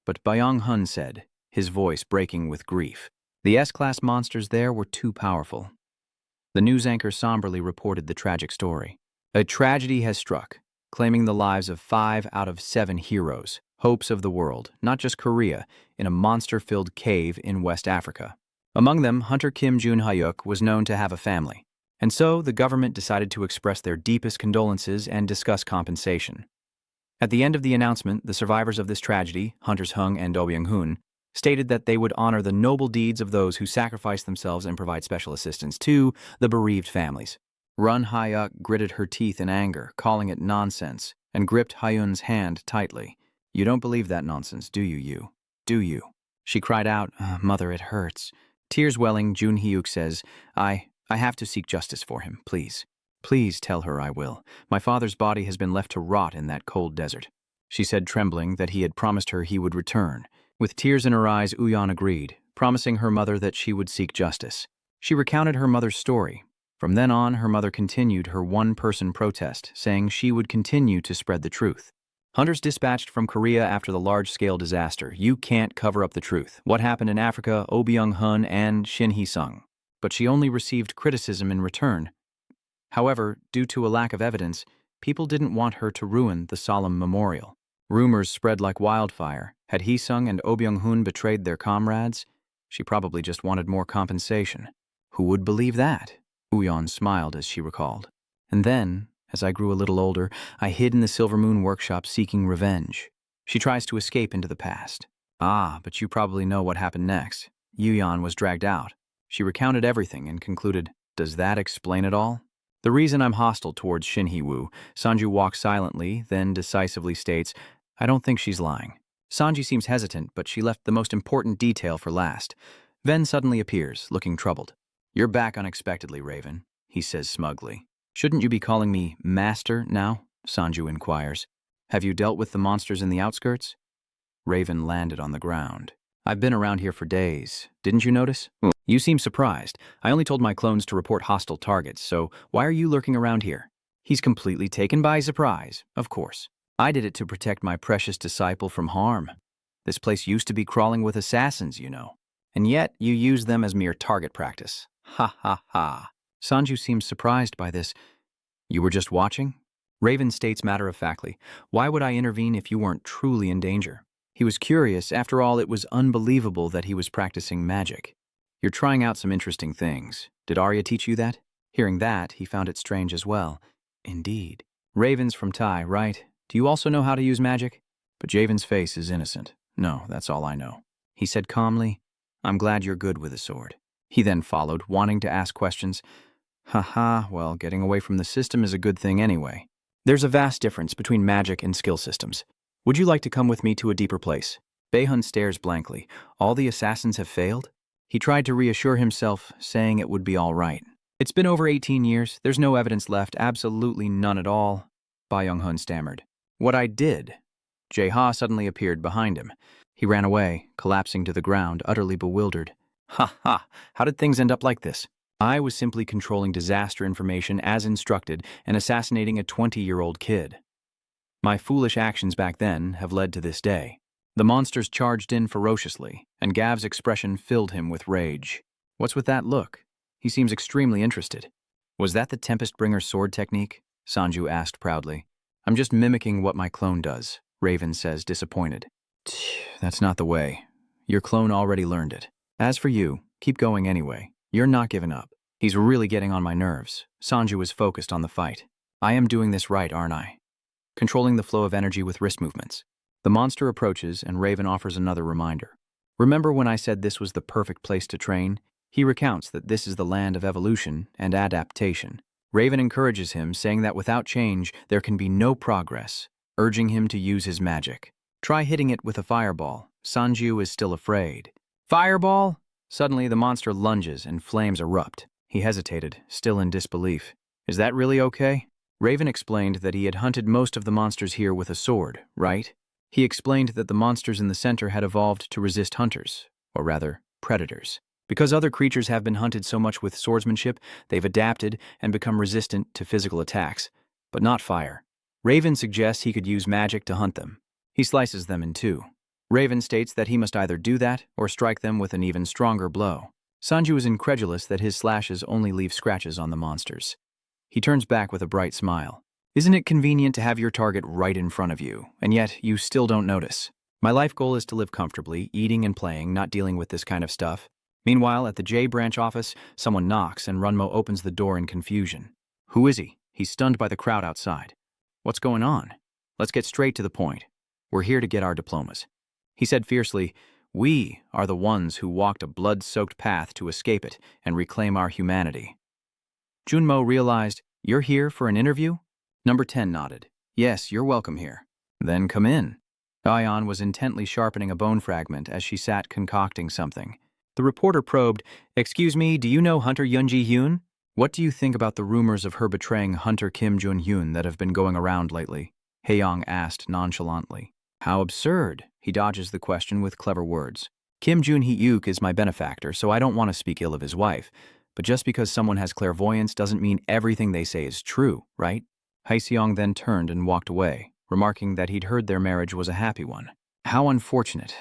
But Byung-hun said, his voice breaking with grief, the S-Class monsters there were too powerful. The news anchor somberly reported the tragic story. A tragedy has struck, claiming the lives of 5 out of 7 heroes, hopes of the world, not just Korea, in a monster-filled cave in West Africa. Among them, Hunter Kim Jun-hyuk was known to have a family. And so, the government decided to express their deepest condolences and discuss compensation. At the end of the announcement, the survivors of this tragedy, Hunters Hung and Oh Byung-hun, stated that they would honor the noble deeds of those who sacrificed themselves and provide special assistance to the bereaved families. Run Hyuk gritted her teeth in anger, calling it nonsense, and gripped Hyun's hand tightly. You don't believe that nonsense, do you? Do you? She cried out, Mother, it hurts. Tears welling, Jun-hyuk says, I have to seek justice for him, please. Please tell her I will. My father's body has been left to rot in that cold desert. She said, trembling, that he had promised her he would return. With tears in her eyes, Uyeon agreed, promising her mother that she would seek justice. She recounted her mother's story. From then on, her mother continued her one-person protest, saying she would continue to spread the truth. Hunters dispatched from Korea after the large-scale disaster. You can't cover up the truth. What happened in Africa, Oh Byung-hun and Shin Hee-sung. But she only received criticism in return. However, due to a lack of evidence, people didn't want her to ruin the solemn memorial. Rumors spread like wildfire. Had Hee-sung and Oh Byung-hun betrayed their comrades? She probably just wanted more compensation. Who would believe that? Uyeon smiled as she recalled. And then, as I grew a little older, I hid in the Silver Moon workshop seeking revenge. She tries to escape into the past. But you probably know what happened next. Uyeon was dragged out. She recounted everything and concluded, does that explain it all? The reason I'm hostile towards Shin Hee-woo, Sanju walks silently, then decisively states, I don't think she's lying. Sanji seems hesitant, but she left the most important detail for last. Ven suddenly appears, looking troubled. You're back unexpectedly, Raven, he says smugly. Shouldn't you be calling me Master now? Sanju inquires. Have you dealt with the monsters in the outskirts? Raven landed on the ground. I've been around here for days. Didn't you notice? You seem surprised. I only told my clones to report hostile targets, so why are you lurking around here? He's completely taken by surprise, of course. I did it to protect my precious disciple from harm. This place used to be crawling with assassins, you know. And yet, you use them as mere target practice. Ha ha ha. Sanju seems surprised by this. You were just watching? Raven states matter-of-factly, why would I intervene if you weren't truly in danger? He was curious. After all, it was unbelievable that he was practicing magic. You're trying out some interesting things. Did Arya teach you that? Hearing that, he found it strange as well. Indeed. Raven's from Tai, right? Do you also know how to use magic? But Javen's face is innocent. No, that's all I know. He said calmly, I'm glad you're good with a sword. He then followed, wanting to ask questions. Well, getting away from the system is a good thing anyway. There's a vast difference between magic and skill systems. Would you like to come with me to a deeper place? Baehun stares blankly. All the assassins have failed? He tried to reassure himself, saying it would be all right. It's been over 18 years. There's no evidence left, absolutely none at all. Byung-hun stammered. What I did. Jae-ha suddenly appeared behind him. He ran away, collapsing to the ground, utterly bewildered. Ha! How did things end up like this? I was simply controlling disaster information as instructed and assassinating a 20-year-old kid. My foolish actions back then have led to this day. The monsters charged in ferociously, and Gav's expression filled him with rage. What's with that look? He seems extremely interested. Was that the Tempest-Bringer sword technique? Sanju asked proudly. I'm just mimicking what my clone does, Raven says, disappointed. That's not the way. Your clone already learned it. As for you, keep going anyway. You're not giving up. He's really getting on my nerves. Sanju is focused on the fight. I am doing this right, aren't I? Controlling the flow of energy with wrist movements. The monster approaches, and Raven offers another reminder. Remember when I said this was the perfect place to train? He recounts that this is the land of evolution and adaptation. Raven encourages him, saying that without change, there can be no progress, urging him to use his magic. Try hitting it with a fireball. Sanju is still afraid. Fireball? Suddenly, the monster lunges and flames erupt. He hesitated, still in disbelief. Is that really okay? Raven explained that he had hunted most of the monsters here with a sword, right? He explained that the monsters in the center had evolved to resist hunters, or rather, predators. Because other creatures have been hunted so much with swordsmanship, they've adapted and become resistant to physical attacks, but not fire. Raven suggests he could use magic to hunt them. He slices them in two. Raven states that he must either do that or strike them with an even stronger blow. Sanju is incredulous that his slashes only leave scratches on the monsters. He turns back with a bright smile. Isn't it convenient to have your target right in front of you, and yet you still don't notice? My life goal is to live comfortably, eating and playing, not dealing with this kind of stuff. Meanwhile, at the J branch office, someone knocks and Runmo opens the door in confusion. Who is he? He's stunned by the crowd outside. What's going on? Let's get straight to the point. We're here to get our diplomas. He said fiercely, we are the ones who walked a blood-soaked path to escape it and reclaim our humanity. Junmo realized, you're here for an interview? Number 10 nodded. Yes, you're welcome here. Then come in. Ayan was intently sharpening a bone fragment as she sat concocting something. The reporter probed, excuse me, do you know Hunter Yoon-ji-hyun? What do you think about the rumors of her betraying Hunter Kim Jun-hyun that have been going around lately? Haeyong asked nonchalantly. How absurd. He dodges the question with clever words. Kim Jun-hyuk is my benefactor, so I don't want to speak ill of his wife. But just because someone has clairvoyance doesn't mean everything they say is true, right? Haeseong then turned and walked away, remarking that he'd heard their marriage was a happy one. How unfortunate.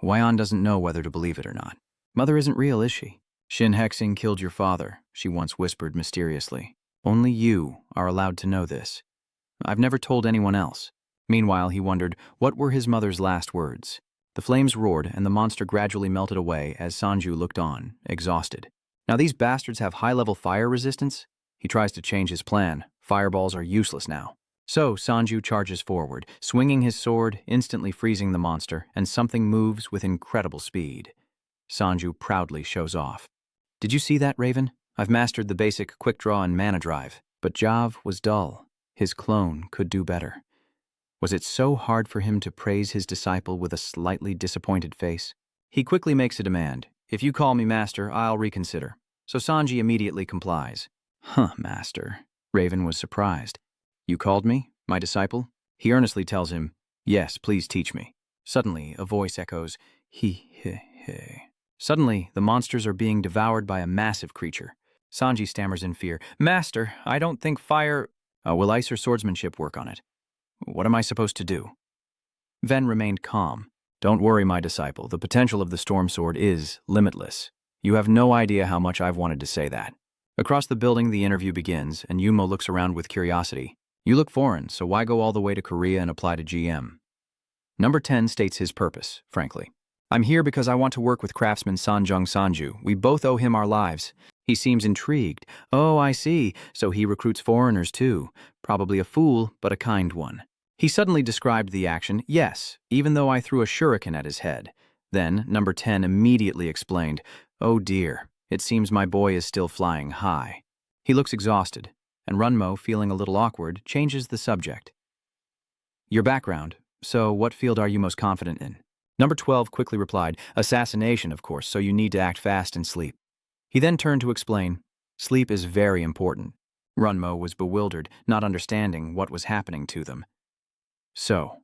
Hwayeon doesn't know whether to believe it or not. Mother isn't real, is she? Shin Hexing killed your father, she once whispered mysteriously. Only you are allowed to know this. I've never told anyone else. Meanwhile, he wondered, what were his mother's last words? The flames roared, and the monster gradually melted away as Sanju looked on, exhausted. Now these bastards have high-level fire resistance? He tries to change his plan. Fireballs are useless now. So Sanju charges forward, swinging his sword, instantly freezing the monster, and something moves with incredible speed. Sanju proudly shows off. Did you see that, Raven? I've mastered the basic quick draw and mana drive. But Jav was dull. His clone could do better. Was it so hard for him to praise his disciple with a slightly disappointed face? He quickly makes a demand. If you call me master, I'll reconsider. So Sanji immediately complies. Huh, master. Raven was surprised. You called me, my disciple? He earnestly tells him, yes, please teach me. Suddenly, a voice echoes, he. Suddenly, the monsters are being devoured by a massive creature. Sanji stammers in fear, Master, I don't think fire... will ice or swordsmanship work on it? What am I supposed to do? Ven remained calm. Don't worry, my disciple. The potential of the storm sword is limitless. You have no idea how much I've wanted to say that. Across the building, the interview begins, and Yumo looks around with curiosity. You look foreign, so why go all the way to Korea and apply to GM? Number 10 states his purpose, frankly. I'm here because I want to work with craftsman Sanjung Sanju. We both owe him our lives. He seems intrigued. Oh, I see. So he recruits foreigners too. Probably a fool, but a kind one. He suddenly described the action, yes, even though I threw a shuriken at his head. Then, number 10 immediately explained, oh dear, it seems my boy is still flying high. He looks exhausted, and Runmo, feeling a little awkward, changes the subject. Your background, so what field are you most confident in? Number 12 quickly replied, assassination, of course, so you need to act fast and sleep. He then turned to explain, sleep is very important. Runmo was bewildered, not understanding what was happening to them. So,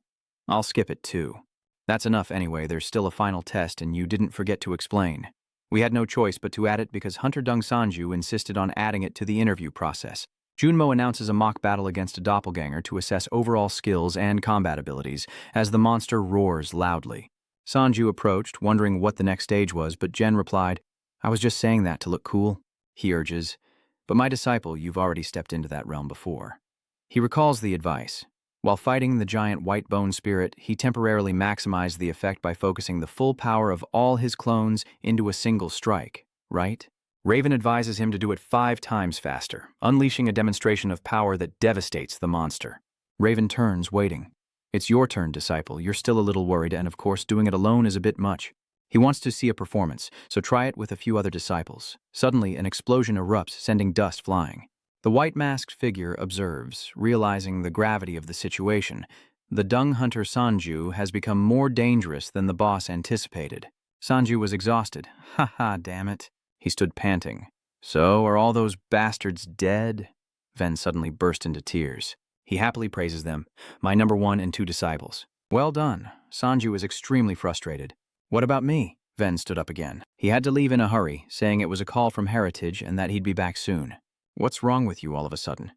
I'll skip it too. That's enough anyway, there's still a final test and you didn't forget to explain. We had no choice but to add it because Hunter Dung Sanju insisted on adding it to the interview process. Junmo announces a mock battle against a doppelganger to assess overall skills and combat abilities as the monster roars loudly. Sanju approached, wondering what the next stage was, but Jen replied, I was just saying that to look cool. He urges, but my disciple, you've already stepped into that realm before. He recalls the advice. While fighting the giant white bone spirit, he temporarily maximized the effect by focusing the full power of all his clones into a single strike, right? Raven advises him to do it 5 times faster, unleashing a demonstration of power that devastates the monster. Raven turns, waiting. It's your turn, disciple. You're still a little worried, and of course doing it alone is a bit much. He wants to see a performance, so try it with a few other disciples. Suddenly, an explosion erupts, sending dust flying. The white-masked figure observes, realizing the gravity of the situation. The Dung Hunter Sanju has become more dangerous than the boss anticipated. Sanju was exhausted. Ha, damn it. He stood panting. So, are all those bastards dead? Ven suddenly burst into tears. He happily praises them, my number 1 and 2 disciples. Well done. Sanju is extremely frustrated. What about me? Ven stood up again. He had to leave in a hurry, saying it was a call from Heritage and that he'd be back soon. What's wrong with you all of a sudden?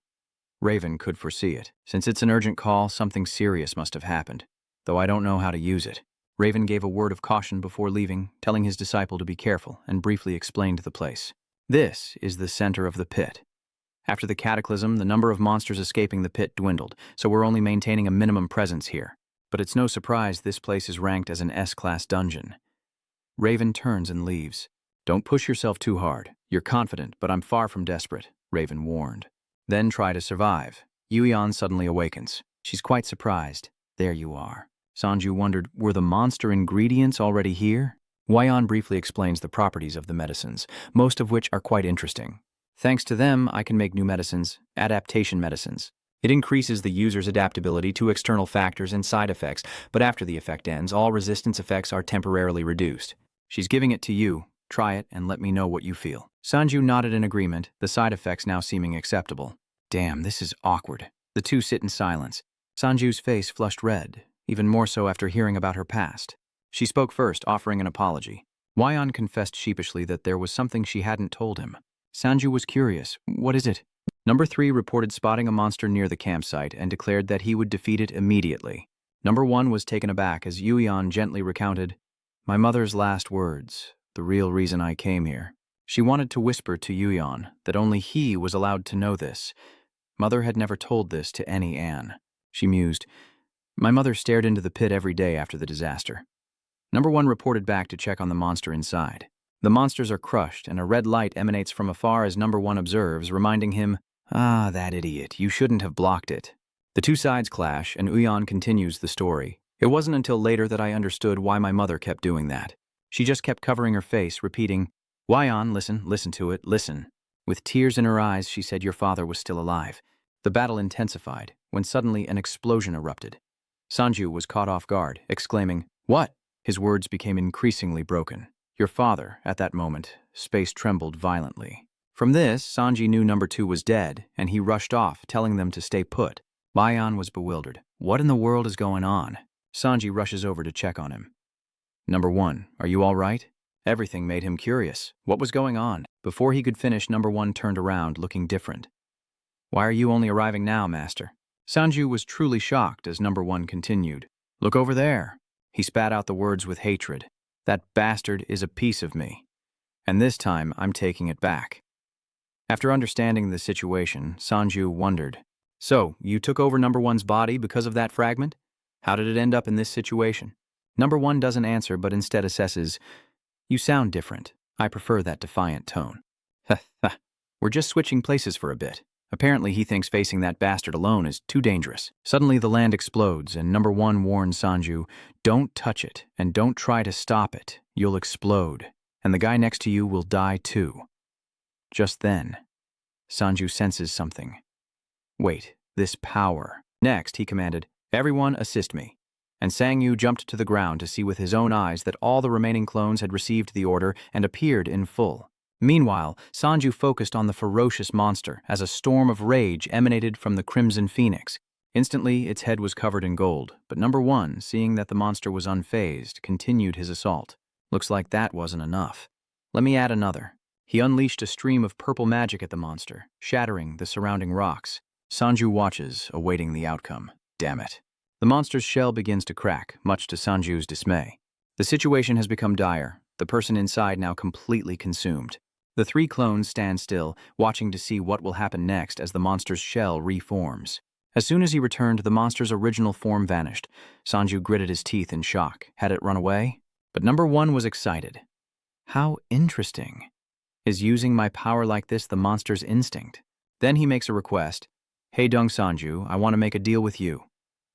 Raven could foresee it. Since it's an urgent call, something serious must have happened, though I don't know how to use it. Raven gave a word of caution before leaving, telling his disciple to be careful, and briefly explained the place. This is the center of the pit. After the cataclysm, the number of monsters escaping the pit dwindled, so we're only maintaining a minimum presence here. But it's no surprise this place is ranked as an S-class dungeon. Raven turns and leaves. Don't push yourself too hard. You're confident, but I'm far from desperate, Raven warned. Then try to survive. Yuyeon suddenly awakens. She's quite surprised. There you are. Sanju wondered, were the monster ingredients already here? Hwayeon briefly explains the properties of the medicines, most of which are quite interesting. Thanks to them, I can make new medicines, adaptation medicines. It increases the user's adaptability to external factors and side effects, but after the effect ends, all resistance effects are temporarily reduced. She's giving it to you. Try it and let me know what you feel. Sanju nodded in agreement, the side effects now seeming acceptable. Damn, this is awkward. The two sit in silence. Sanju's face flushed red, even more so after hearing about her past. She spoke first, offering an apology. Hwayeon confessed sheepishly that there was something she hadn't told him. Sanju was curious. What is it? Number 3 reported spotting a monster near the campsite and declared that he would defeat it immediately. Number 1 was taken aback as Yuyeon gently recounted, "My mother's last words, the real reason I came here." She wanted to whisper to Yuyeon that only he was allowed to know this. Mother had never told this to any Anne. She mused, "My mother stared into the pit every day after the disaster." Number 1 reported back to check on the monster inside. The monsters are crushed, and a red light emanates from afar as Number 1 observes, reminding him, "Ah, that idiot, you shouldn't have blocked it." The two sides clash, and Yuyeon continues the story. "It wasn't until later that I understood why my mother kept doing that. She just kept covering her face, repeating, 'Hwayeon, listen to it, listen.' With tears in her eyes, she said your father was still alive." The battle intensified, when suddenly an explosion erupted. Sanju was caught off guard, exclaiming, "What?" His words became increasingly broken. "Your father," at that moment, space trembled violently. From this, Sanji knew Number 2 was dead, and he rushed off, telling them to stay put. Hwayeon was bewildered. What in the world is going on? Sanji rushes over to check on him. "Number 1, are you all right?" Everything made him curious. What was going on? Before he could finish, Number 1 turned around, looking different. "Why are you only arriving now, Master?" Sanju was truly shocked as Number 1 continued. "Look over there." He spat out the words with hatred. "That bastard is a piece of me. And this time, I'm taking it back." After understanding the situation, Sanju wondered, "So, you took over Number 1's body because of that fragment? How did it end up in this situation?" Number 1 doesn't answer, but instead assesses, "You sound different. I prefer that defiant tone." "Ha ha. We're just switching places for a bit." Apparently he thinks facing that bastard alone is too dangerous. Suddenly the land explodes, and Number 1 warns Sanju, "Don't touch it, and don't try to stop it. You'll explode, and the guy next to you will die too." Just then, Sanju senses something. Wait, this power. Next, he commanded, "Everyone assist me." And Sangyu jumped to the ground to see with his own eyes that all the remaining clones had received the order and appeared in full. Meanwhile, Sanju focused on the ferocious monster as a storm of rage emanated from the Crimson Phoenix. Instantly, its head was covered in gold, but Number 1, seeing that the monster was unfazed, continued his assault. Looks like that wasn't enough. Let me add another. He unleashed a stream of purple magic at the monster, shattering the surrounding rocks. Sanju watches, awaiting the outcome. Damn it. The monster's shell begins to crack, much to Sanju's dismay. The situation has become dire, the person inside now completely consumed. The 3 clones stand still, watching to see what will happen next as the monster's shell reforms. As soon as he returned, the monster's original form vanished. Sanju gritted his teeth in shock. Had it run away? But Number 1 was excited. How interesting. Is using my power like this the monster's instinct? Then he makes a request. "Hey Dung Sanju, I want to make a deal with you."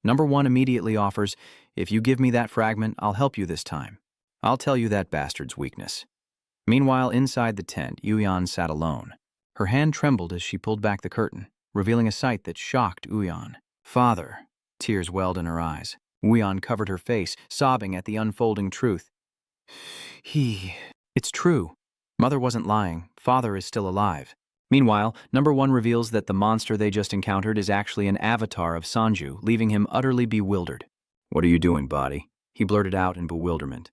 Number 1 immediately offers, "If you give me that fragment, I'll help you this time. I'll tell you that bastard's weakness." Meanwhile, inside the tent, Yuyeon sat alone. Her hand trembled as she pulled back the curtain, revealing a sight that shocked Yuyeon. "Father." Tears welled in her eyes. Yuyeon covered her face, sobbing at the unfolding truth. It's true. Mother wasn't lying. Father is still alive." Meanwhile, Number 1 reveals that the monster they just encountered is actually an avatar of Sanju, leaving him utterly bewildered. "What are you doing, body?" he blurted out in bewilderment.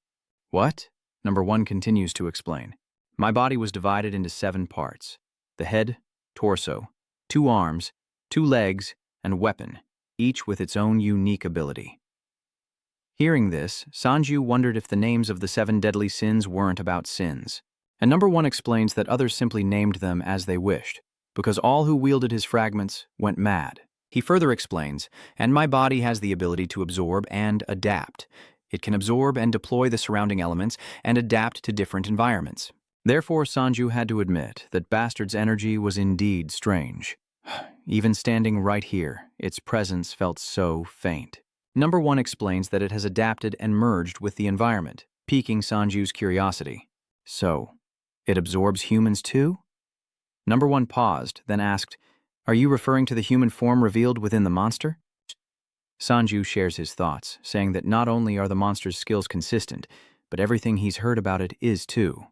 "What?" Number 1 continues to explain. My body was divided into 7 parts. The head, torso, 2 arms, 2 legs, and weapon, each with its own unique ability. Hearing this, Sanju wondered if the names of the 7 deadly sins weren't about sins. And Number 1 explains that others simply named them as they wished, because all who wielded his fragments went mad. He further explains, and my body has the ability to absorb and adapt. It can absorb and deploy the surrounding elements and adapt to different environments. Therefore, Sanju had to admit that Bastard's energy was indeed strange. Even standing right here, its presence felt so faint. Number 1 explains that it has adapted and merged with the environment, piquing Sanju's curiosity. So, it absorbs humans too? Number 1 paused, then asked, "Are you referring to the human form revealed within the monster?" Sanju shares his thoughts, saying that not only are the monster's skills consistent, but everything he's heard about it is too.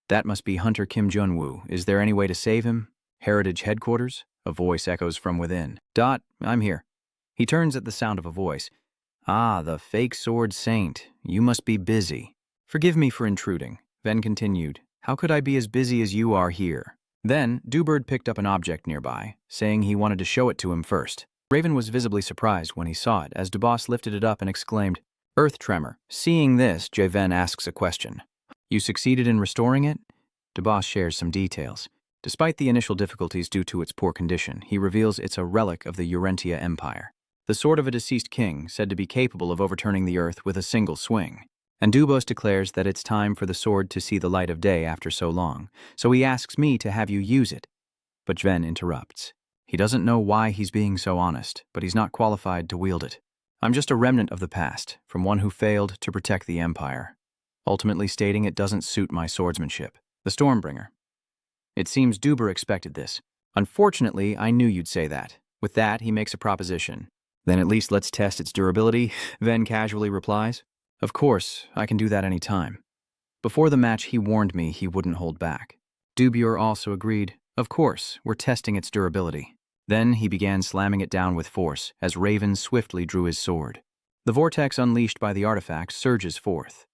That must be Hunter Kim Jun-woo. Is there any way to save him? Heritage headquarters? A voice echoes from within. Dot, I'm here. He turns at the sound of a voice. Ah, the fake sword saint. You must be busy. Forgive me for intruding. Ven continued. How could I be as busy as you are here? Then, Dewbird picked up an object nearby, saying he wanted to show it to him first. Raven was visibly surprised when he saw it as DeBoss lifted it up and exclaimed, Earth tremor. Seeing this, Javen asks a question. You succeeded in restoring it? DeBoss shares some details. Despite the initial difficulties due to its poor condition, he reveals it's a relic of the Urentia Empire. The sword of a deceased king, said to be capable of overturning the earth with a single swing. And Dubos declares that it's time for the sword to see the light of day after so long, so he asks me to have you use it. But Jven interrupts. He doesn't know why he's being so honest, but he's not qualified to wield it. I'm just a remnant of the past, from one who failed to protect the Empire, ultimately stating it doesn't suit my swordsmanship. The Stormbringer. It seems Duber expected this. Unfortunately, I knew you'd say that. With that, he makes a proposition. Then at least let's test its durability, Ven casually replies. Of course, I can do that any time. Before the match, he warned me he wouldn't hold back. Dubior also agreed. Of course, we're testing its durability. Then he began slamming it down with force as Raven swiftly drew his sword. The vortex unleashed by the artifact surges forth.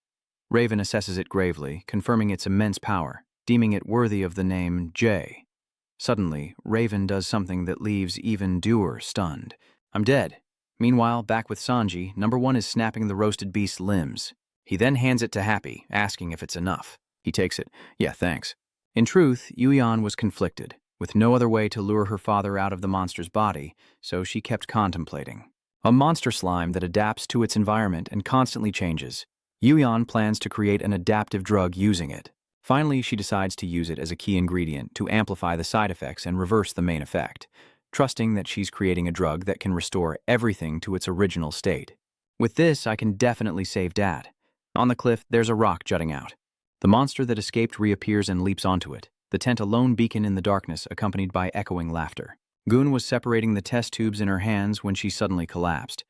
Raven assesses it gravely, confirming its immense power, deeming it worthy of the name J. Suddenly, Raven does something that leaves even Dewar stunned. I'm dead. Meanwhile, back with Sanji, Number 1 is snapping the roasted beast's limbs. He then hands it to Happy, asking if it's enough. He takes it. Yeah, thanks. In truth, Yuyan was conflicted, with no other way to lure her father out of the monster's body, so she kept contemplating. A monster slime that adapts to its environment and constantly changes. Yuyan plans to create an adaptive drug using it. Finally, she decides to use it as a key ingredient to amplify the side effects and reverse the main effect, trusting that she's creating a drug that can restore everything to its original state. With this, I can definitely save Dad. On the cliff, there's a rock jutting out. The monster that escaped reappears and leaps onto it, the tent a lone beacon in the darkness accompanied by echoing laughter. Goon was separating the test tubes in her hands when she suddenly collapsed.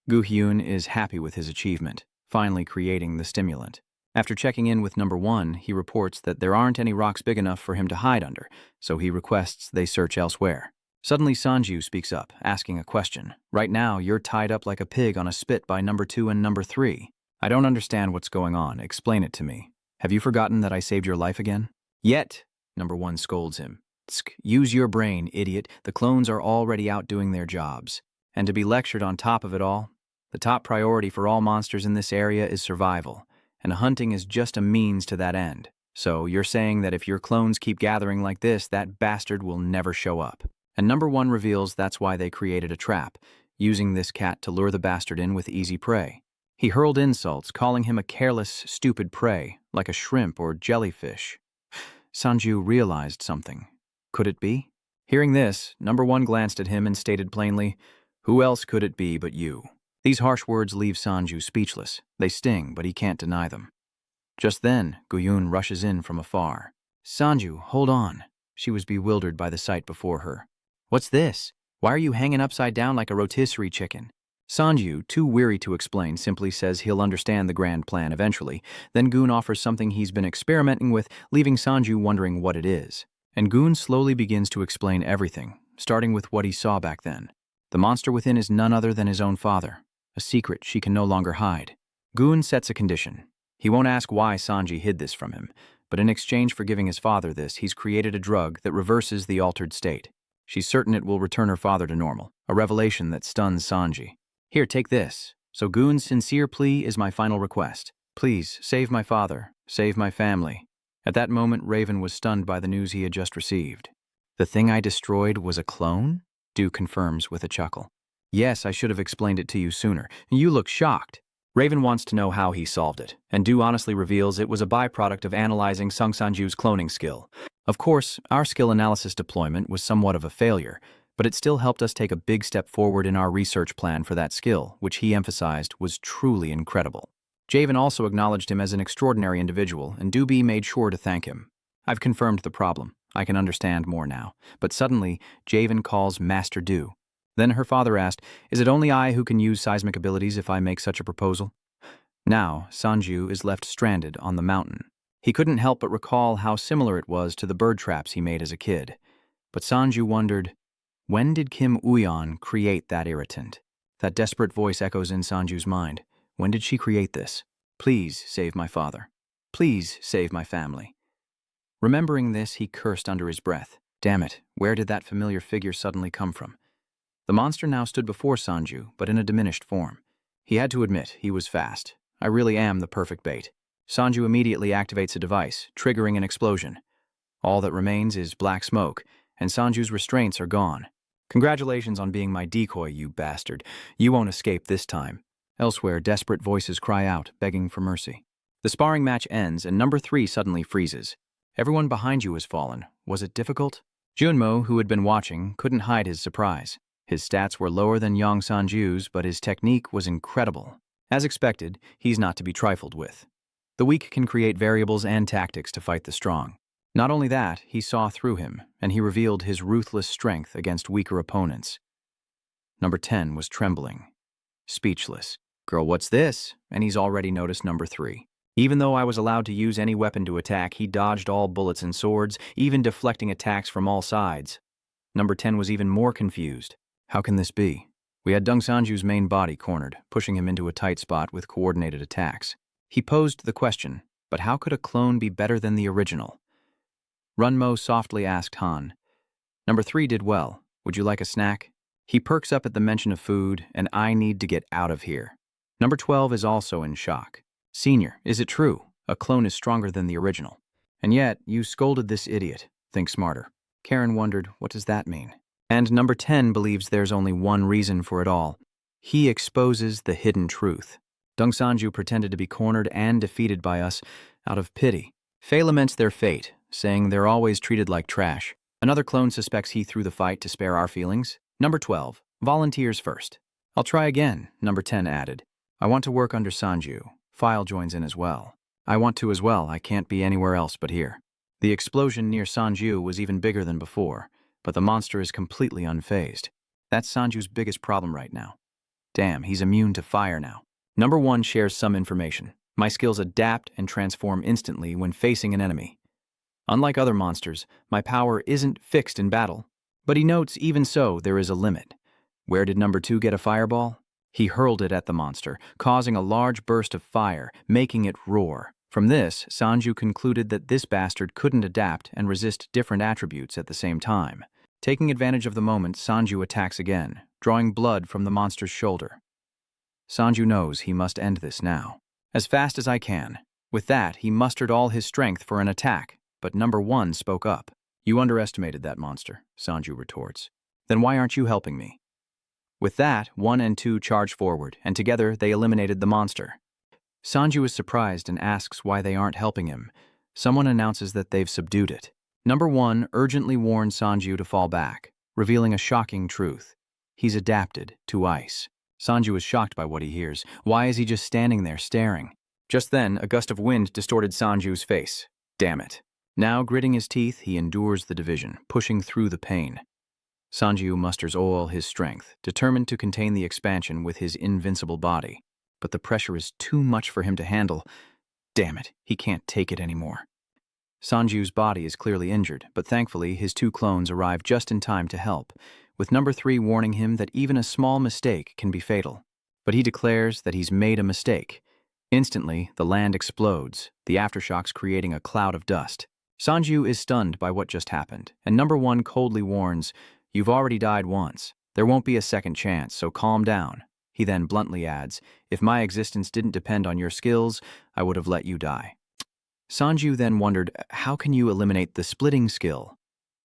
Gu Hyun is happy with his achievement, finally creating the stimulant. After checking in with Number 1, he reports that there aren't any rocks big enough for him to hide under, so he requests they search elsewhere. Suddenly Sanju speaks up, asking a question. Right now, you're tied up like a pig on a spit by Number 2 and Number 3. I don't understand what's going on. Explain it to me. Have you forgotten that I saved your life again? Yet, Number 1 scolds him. Tsk, use your brain, idiot. The clones are already out doing their jobs. And to be lectured on top of it all? The top priority for all monsters in this area is survival, and hunting is just a means to that end. So you're saying that if your clones keep gathering like this, that bastard will never show up. And Number 1 reveals that's why they created a trap, using this cat to lure the bastard in with easy prey. He hurled insults, calling him a careless, stupid prey, like a shrimp or jellyfish. Sanju realized something. Could it be? Hearing this, Number 1 glanced at him and stated plainly, Who else could it be but you? These harsh words leave Sanju speechless. They sting, but he can't deny them. Just then, Guyun rushes in from afar. Sanju, hold on. She was bewildered by the sight before her. What's this? Why are you hanging upside down like a rotisserie chicken? Sanju, too weary to explain, simply says he'll understand the grand plan eventually. Then Goon offers something he's been experimenting with, leaving Sanju wondering what it is. And Goon slowly begins to explain everything, starting with what he saw back then. The monster within is none other than his own father, a secret she can no longer hide. Goon sets a condition. He won't ask why Sanji hid this from him, but in exchange for giving his father this, he's created a drug that reverses the altered state. She's certain it will return her father to normal, a revelation that stuns Sanji. Here, take this. So Goon's sincere plea is my final request. Please, save my father, save my family. At that moment, Raven was stunned by the news he had just received. The thing I destroyed was a clone? Du confirms with a chuckle. Yes, I should have explained it to you sooner. You look shocked. Raven wants to know how he solved it, and Du honestly reveals it was a byproduct of analyzing Sung Sanju's cloning skill. Of course, our skill analysis deployment was somewhat of a failure, but it still helped us take a big step forward in our research plan for that skill, which he emphasized was truly incredible. Javen also acknowledged him as an extraordinary individual, and Doobie made sure to thank him. I've confirmed the problem. I can understand more now. But suddenly, Javen calls Master Du. Then her father asked, is it only I who can use seismic abilities if I make such a proposal? Now, Sanju is left stranded on the mountain. He couldn't help but recall how similar it was to the bird traps he made as a kid. But Sanju wondered, when did Kim Uyeon create that irritant? That desperate voice echoes in Sanju's mind. When did she create this? Please save my father. Please save my family. Remembering this, he cursed under his breath. Damn it, where did that familiar figure suddenly come from? The monster now stood before Sanju, but in a diminished form. He had to admit he was fast. I really am the perfect bait. Sanju immediately activates a device, triggering an explosion. All that remains is black smoke, and Sanju's restraints are gone. Congratulations on being my decoy, you bastard. You won't escape this time. Elsewhere, desperate voices cry out, begging for mercy. The sparring match ends, and number 3 suddenly freezes. Everyone behind you has fallen. Was it difficult? Junmo, who had been watching, couldn't hide his surprise. His stats were lower than Yang Sanju's, but his technique was incredible. As expected, he's not to be trifled with. The weak can create variables and tactics to fight the strong. Not only that, he saw through him, and he revealed his ruthless strength against weaker opponents. Number 10 was trembling. Speechless. Girl, what's this? And he's already noticed number 3. Even though I was allowed to use any weapon to attack, he dodged all bullets and swords, even deflecting attacks from all sides. Number 10 was even more confused. How can this be? We had Dung Sanju's main body cornered, pushing him into a tight spot with coordinated attacks. He posed the question, but how could a clone be better than the original? Runmo softly asked Han. Number 3 did well. Would you like a snack? He perks up at the mention of food, and I need to get out of here. Number 12 is also in shock. Senior, is it true? A clone is stronger than the original. And yet, you scolded this idiot. Think smarter. Karen wondered, what does that mean? And number 10 believes there's only one reason for it all. He exposes the hidden truth. Dung Sanju pretended to be cornered and defeated by us out of pity. Faye laments their fate, saying they're always treated like trash. Another clone suspects he threw the fight to spare our feelings. Number 12, volunteers first. I'll try again, number 10 added. I want to work under Sanju. File joins in as well. I want to as well, I can't be anywhere else but here. The explosion near Sanju was even bigger than before, but the monster is completely unfazed. That's Sanju's biggest problem right now. Damn, he's immune to fire now. Number 1 shares some information. My skills adapt and transform instantly when facing an enemy. Unlike other monsters, my power isn't fixed in battle. But he notes even so, there is a limit. Where did number 2 get a fireball? He hurled it at the monster, causing a large burst of fire, making it roar. From this, Sanju concluded that this bastard couldn't adapt and resist different attributes at the same time. Taking advantage of the moment, Sanju attacks again, drawing blood from the monster's shoulder. Sanju knows he must end this now. As fast as I can. With that, he mustered all his strength for an attack, but number 1 spoke up. You underestimated that monster, Sanju retorts. Then why aren't you helping me? With that, 1 and 2 charge forward, and together they eliminated the monster. Sanju is surprised and asks why they aren't helping him. Someone announces that they've subdued it. Number 1 urgently warns Sanju to fall back, revealing a shocking truth. He's adapted to ice. Sanju is shocked by what he hears. Why is he just standing there staring? Just then, a gust of wind distorted Sanju's face. Damn it. Now, gritting his teeth, he endures the division, pushing through the pain. Sanju musters all his strength, determined to contain the expansion with his invincible body. But the pressure is too much for him to handle. Damn it, he can't take it anymore. Sanju's body is clearly injured, but thankfully his 2 clones arrive just in time to help, with number 3 warning him that even a small mistake can be fatal. But he declares that he's made a mistake. Instantly, the land explodes, the aftershocks creating a cloud of dust. Sanju is stunned by what just happened, and number one coldly warns, "You've already died once. There won't be a second chance, so calm down." He then bluntly adds, "If my existence didn't depend on your skills, I would have let you die." Sanju then wondered, how can you eliminate the splitting skill?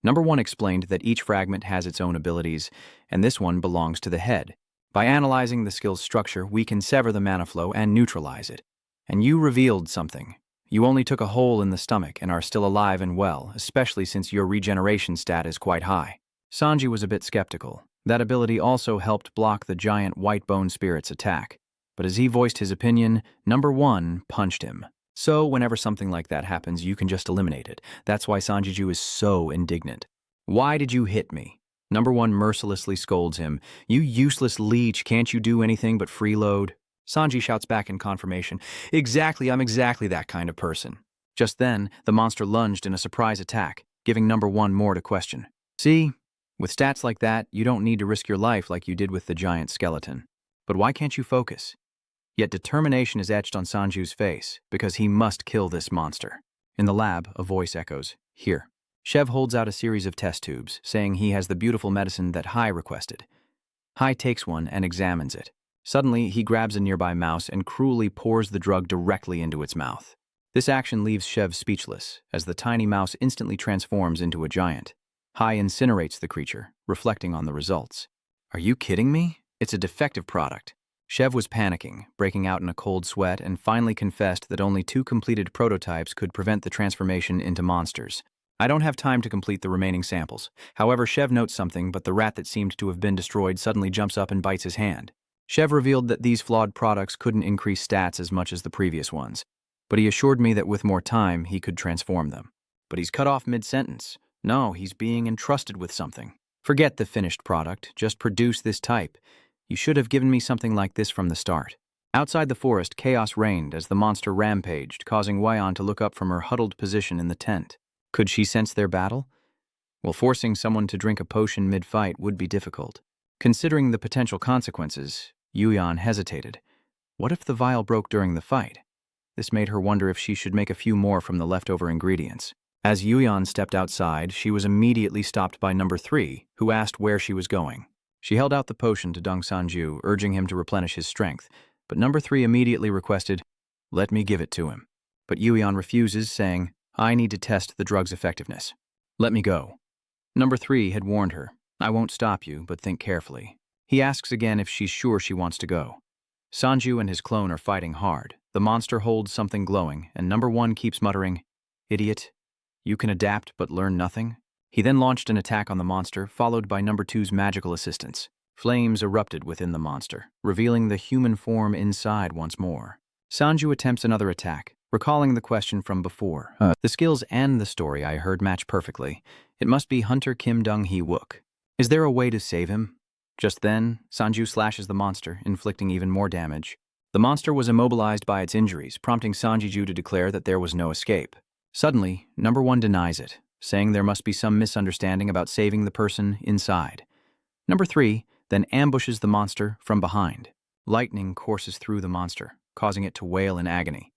Number one explained that each fragment has its own abilities, and this one belongs to the head. By analyzing the skill's structure, we can sever the mana flow and neutralize it. And you revealed something. You only took a hole in the stomach and are still alive and well, especially since your regeneration stat is quite high. Sanji was a bit skeptical. That ability also helped block the giant white bone spirit's attack. But as he voiced his opinion, number one punched him. So whenever something like that happens, you can just eliminate it. That's why Sanjiju is so indignant. "Why did you hit me?" Number one mercilessly scolds him. "You useless leech, can't you do anything but freeload?" Sanji shouts back in confirmation, "Exactly, I'm exactly that kind of person." Just then, the monster lunged in a surprise attack, giving number one more to question. "See, with stats like that, you don't need to risk your life like you did with the giant skeleton. But why can't you focus?" Yet determination is etched on Sanju's face, because he must kill this monster. In the lab, a voice echoes, "Here." Shev holds out a series of test tubes, saying he has the beautiful medicine that Hai requested. Hai takes one and examines it. Suddenly, he grabs a nearby mouse and cruelly pours the drug directly into its mouth. This action leaves Shev speechless, as the tiny mouse instantly transforms into a giant. Hai incinerates the creature, reflecting on the results. "Are you kidding me? It's a defective product." Shev was panicking, breaking out in a cold sweat, and finally confessed that only 2 completed prototypes could prevent the transformation into monsters. "I don't have time to complete the remaining samples." However, Shev notes something, but the rat that seemed to have been destroyed suddenly jumps up and bites his hand. Shev revealed that these flawed products couldn't increase stats as much as the previous ones, but he assured me that with more time, he could transform them. But he's cut off mid-sentence. No, he's being entrusted with something. "Forget the finished product, just produce this type. You should have given me something like this from the start." Outside the forest, chaos reigned as the monster rampaged, causing Wyon to look up from her huddled position in the tent. Could she sense their battle? Well, forcing someone to drink a potion mid-fight would be difficult. Considering the potential consequences, Yuyan hesitated. What if the vial broke during the fight? This made her wonder if she should make a few more from the leftover ingredients. As Yuyan stepped outside, she was immediately stopped by number 3, who asked where she was going. She held out the potion to Dong Sanju, urging him to replenish his strength, but number 3 immediately requested, "Let me give it to him." But Yuyan refuses, saying, "I need to test the drug's effectiveness. Let me go." Number 3 had warned her, "I won't stop you, but think carefully." He asks again if she's sure she wants to go. Sanju and his clone are fighting hard. The monster holds something glowing, and number 1 keeps muttering, "Idiot, you can adapt but learn nothing." He then launched an attack on the monster, followed by number 2's magical assistance. Flames erupted within the monster, revealing the human form inside once more. Sanju attempts another attack, recalling the question from before. The skills and the story I heard match perfectly. It must be Hunter Kim Dong-hee Wook. Is there a way to save him? Just then, Sanju slashes the monster, inflicting even more damage. The monster was immobilized by its injuries, prompting Sanjiju to declare that there was no escape. Suddenly, number 1 denies it, saying there must be some misunderstanding about saving the person inside. Number 3 then ambushes the monster from behind. Lightning courses through the monster, causing it to wail in agony.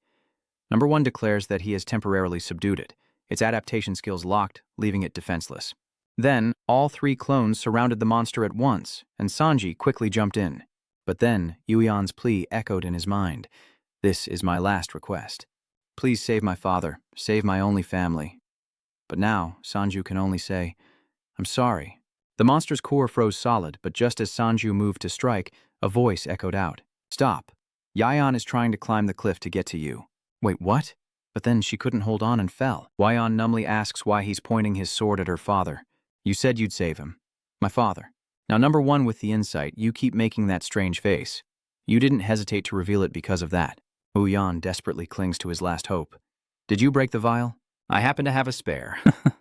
Number 1 declares that he has temporarily subdued it, its adaptation skills locked, leaving it defenseless. Then, all 3 clones surrounded the monster at once, and Sanji quickly jumped in. But then, Yuyan's plea echoed in his mind. "This is my last request. Please save my father, save my only family." But now, Sanju can only say, "I'm sorry." The monster's core froze solid, but just as Sanju moved to strike, a voice echoed out, "Stop. Yayan is trying to climb the cliff to get to you." Wait, what? But then she couldn't hold on and fell. Wyon numbly asks why he's pointing his sword at her father. "You said you'd save him." "My father." Now, number 1 with the insight, you keep making that strange face. You didn't hesitate to reveal it because of that. Wyon desperately clings to his last hope. "Did you break the vial?" "I happen to have a spare."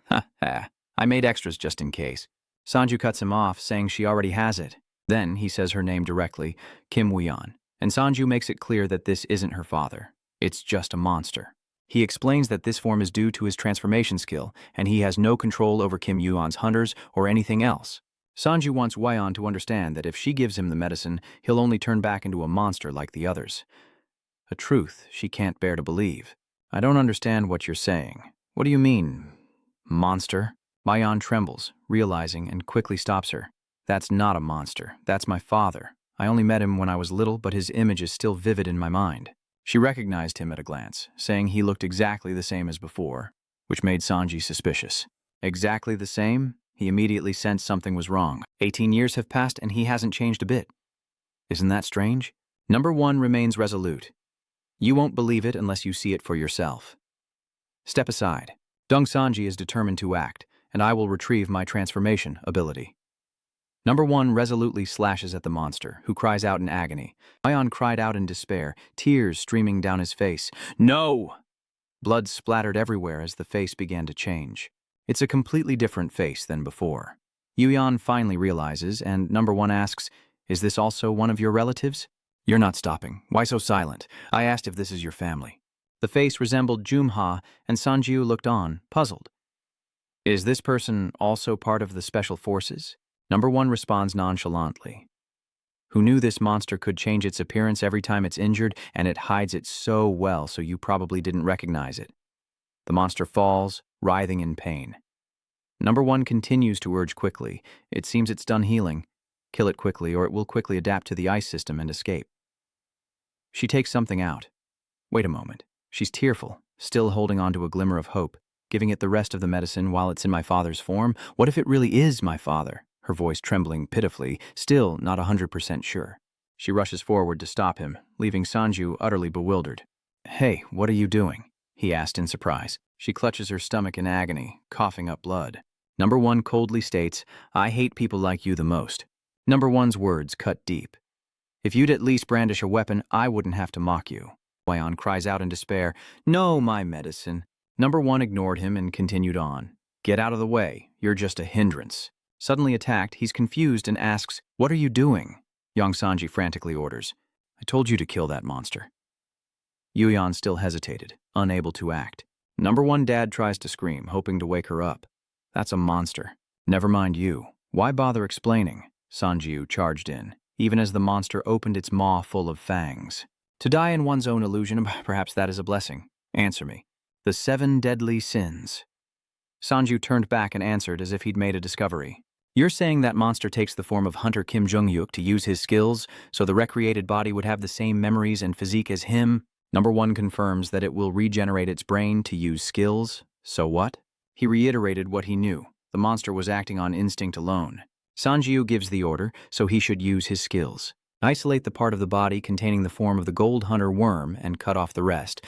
"I made extras just in case." Sanju cuts him off, saying she already has it. Then he says her name directly, Kim Wyon, and Sanju makes it clear that this isn't her father. It's just a monster. He explains that this form is due to his transformation skill, and he has no control over Kim Yuan's hunters or anything else. Sanju wants Wyon to understand that if she gives him the medicine, he'll only turn back into a monster like the others. a truth she can't bear to believe. I don't understand what you're saying. What do you mean, monster? Mayan trembles, realizing, and quickly stops her. That's not a monster. That's my father. I only met him when I was little, but his image is still vivid in my mind. She recognized him at a glance, saying he looked exactly the same as before, which made Sanji suspicious. Exactly the same? He immediately sensed something was wrong. 18 years have passed and he hasn't changed a bit. Isn't that strange? Number 1 remains resolute. You won't believe it unless you see it for yourself. Step aside. Dong Sanji is determined to act, and I will retrieve my transformation ability. Number 1 resolutely slashes at the monster, who cries out in agony. Mayan cried out in despair, tears streaming down his face. No! Blood splattered everywhere as the face began to change. It's a completely different face than before. Yuyan finally realizes, and Number 1 asks, "Is this also one of your relatives?" "You're not stopping. Why so silent? I asked if this is your family." The face resembled Jumha, and Sanjiu looked on, puzzled. "Is this person also part of the special forces?" Number 1 responds nonchalantly. "Who knew this monster could change its appearance every time it's injured, and it hides it so well so you probably didn't recognize it." The monster falls, writhing in pain. Number 1 continues to urge quickly. It seems it's done healing. Kill it quickly, or it will quickly adapt to the ice system and escape. She takes something out. Wait a moment. She's tearful, still holding on to a glimmer of hope, giving it the rest of the medicine while it's in my father's form. What if it really is my father? Her voice trembling pitifully, still not 100% sure. She rushes forward to stop him, leaving Sanju utterly bewildered. "Hey, what are you doing?" he asked in surprise. She clutches her stomach in agony, coughing up blood. Number 1 coldly states, "I hate people like you the most." Number 1's words cut deep. "If you'd at least brandish a weapon, I wouldn't have to mock you." Mayan cries out in despair, "No, my medicine." Number 1 ignored him and continued on. "Get out of the way. You're just a hindrance." Suddenly attacked, he's confused and asks, "What are you doing?" Young Sanji frantically orders, "I told you to kill that monster." Yuyan still hesitated, unable to act. Number 1 dad tries to scream, hoping to wake her up. "That's a monster. Never mind you. Why bother explaining?" Sanjiu charged in, even as the monster opened its maw full of fangs. "To die in one's own illusion, perhaps that is a blessing. Answer me. The 7 deadly sins." Sanju turned back and answered as if he'd made a discovery. "You're saying that monster takes the form of Hunter Kim Jung-yuk to use his skills, so the recreated body would have the same memories and physique as him?" Number 1 confirms that it will regenerate its brain to use skills. So what? He reiterated what he knew. The monster was acting on instinct alone. Sanjiu gives the order, so he should use his skills. Isolate the part of the body containing the form of the Gold Hunter worm and cut off the rest.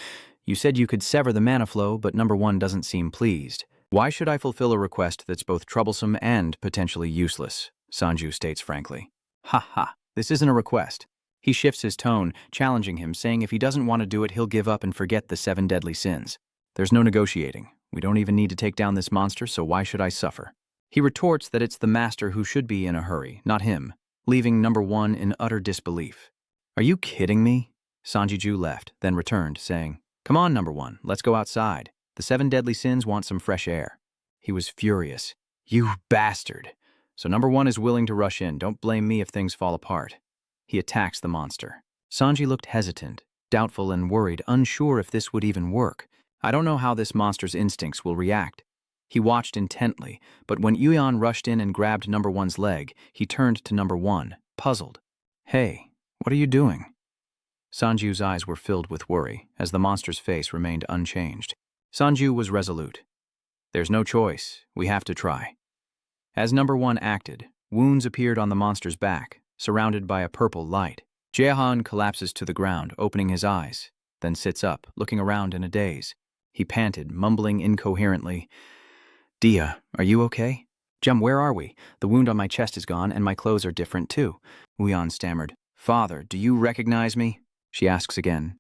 You said you could sever the mana flow, but Number 1 doesn't seem pleased. "Why should I fulfill a request that's both troublesome and potentially useless?" Sanju states frankly. "Ha ha, this isn't a request." He shifts his tone, challenging him, saying if he doesn't want to do it, he'll give up and forget the 7 deadly sins. "There's no negotiating. We don't even need to take down this monster, so why should I suffer?" He retorts that it's the master who should be in a hurry, not him, leaving Number 1 in utter disbelief. "Are you kidding me?" Sanjiju left, then returned, saying, "Come on, Number 1, let's go outside. The 7 deadly sins want some fresh air." He was furious. "You bastard!" So Number 1 is willing to rush in. Don't blame me if things fall apart. He attacks the monster. Sanji looked hesitant, doubtful and worried, unsure if this would even work. I don't know how this monster's instincts will react. He watched intently, but when Yuyan rushed in and grabbed Number 1's leg, he turned to Number 1, puzzled. "Hey, what are you doing?" Sanju's eyes were filled with worry, as the monster's face remained unchanged. Sanju was resolute. "There's no choice. We have to try." As Number 1 acted, wounds appeared on the monster's back, surrounded by a purple light. Jehan collapses to the ground, opening his eyes, then sits up, looking around in a daze. He panted, mumbling incoherently, "Dia, are you okay?" "Jem, where are we? The wound on my chest is gone, and my clothes are different too." Uyan stammered. "Father, do you recognize me?" She asks again.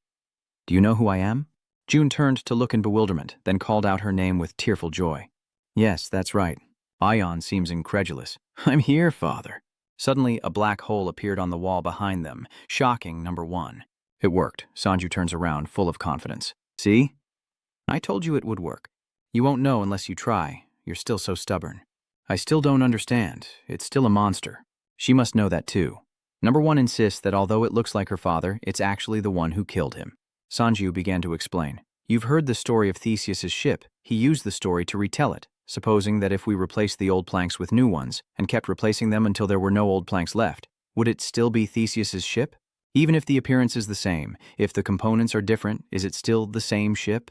"Do you know who I am?" June turned to look in bewilderment, then called out her name with tearful joy. "Yes, that's right." Ayan seems incredulous. "I'm here, father." Suddenly, a black hole appeared on the wall behind them, shocking Number 1. It worked. Sanju turns around, full of confidence. "See? I told you it would work. You won't know unless you try. You're still so stubborn." "I still don't understand. It's still a monster." She must know that too. Number 1 insists that although it looks like her father, it's actually the one who killed him. Sanju began to explain. You've heard the story of Theseus's ship. He used the story to retell it, supposing that if we replaced the old planks with new ones and kept replacing them until there were no old planks left, would it still be Theseus's ship? Even if the appearance is the same, if the components are different, is it still the same ship?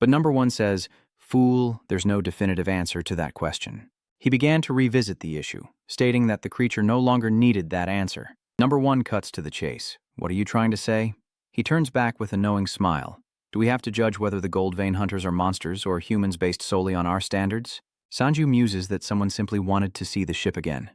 But number one says, fool, there's no definitive answer to that question. He began to revisit the issue, stating that the creature no longer needed that answer. Number one cuts to the chase. What are you trying to say? He turns back with a knowing smile. Do we have to judge whether the gold vein hunters are monsters or humans based solely on our standards? Sanju muses that someone simply wanted to see the ship again.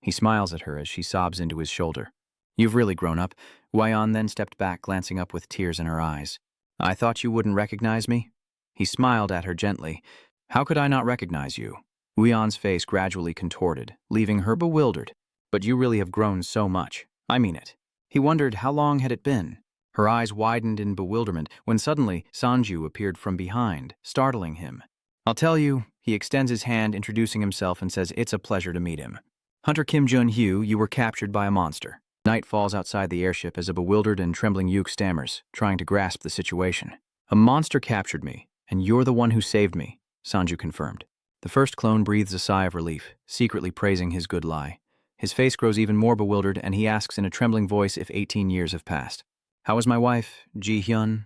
He smiles at her as she sobs into his shoulder. You've really grown up. Wyon then stepped back, glancing up with tears in her eyes. I thought you wouldn't recognize me? He smiled at her gently. How could I not recognize you? Wyon's face gradually contorted, leaving her bewildered. But you really have grown so much. I mean it. He wondered how long had it been. Her eyes widened in bewilderment when suddenly Sanju appeared from behind, startling him. I'll tell you, he extends his hand, introducing himself and says it's a pleasure to meet him. Hunter Kim Jun-hyu, you were captured by a monster. Night falls outside the airship as a bewildered and trembling Yuk stammers, trying to grasp the situation. A monster captured me, and you're the one who saved me, Sanju confirmed. The first clone breathes a sigh of relief, secretly praising his good lie. His face grows even more bewildered, and he asks in a trembling voice if 18 years have passed. How is my wife, Ji-hyun?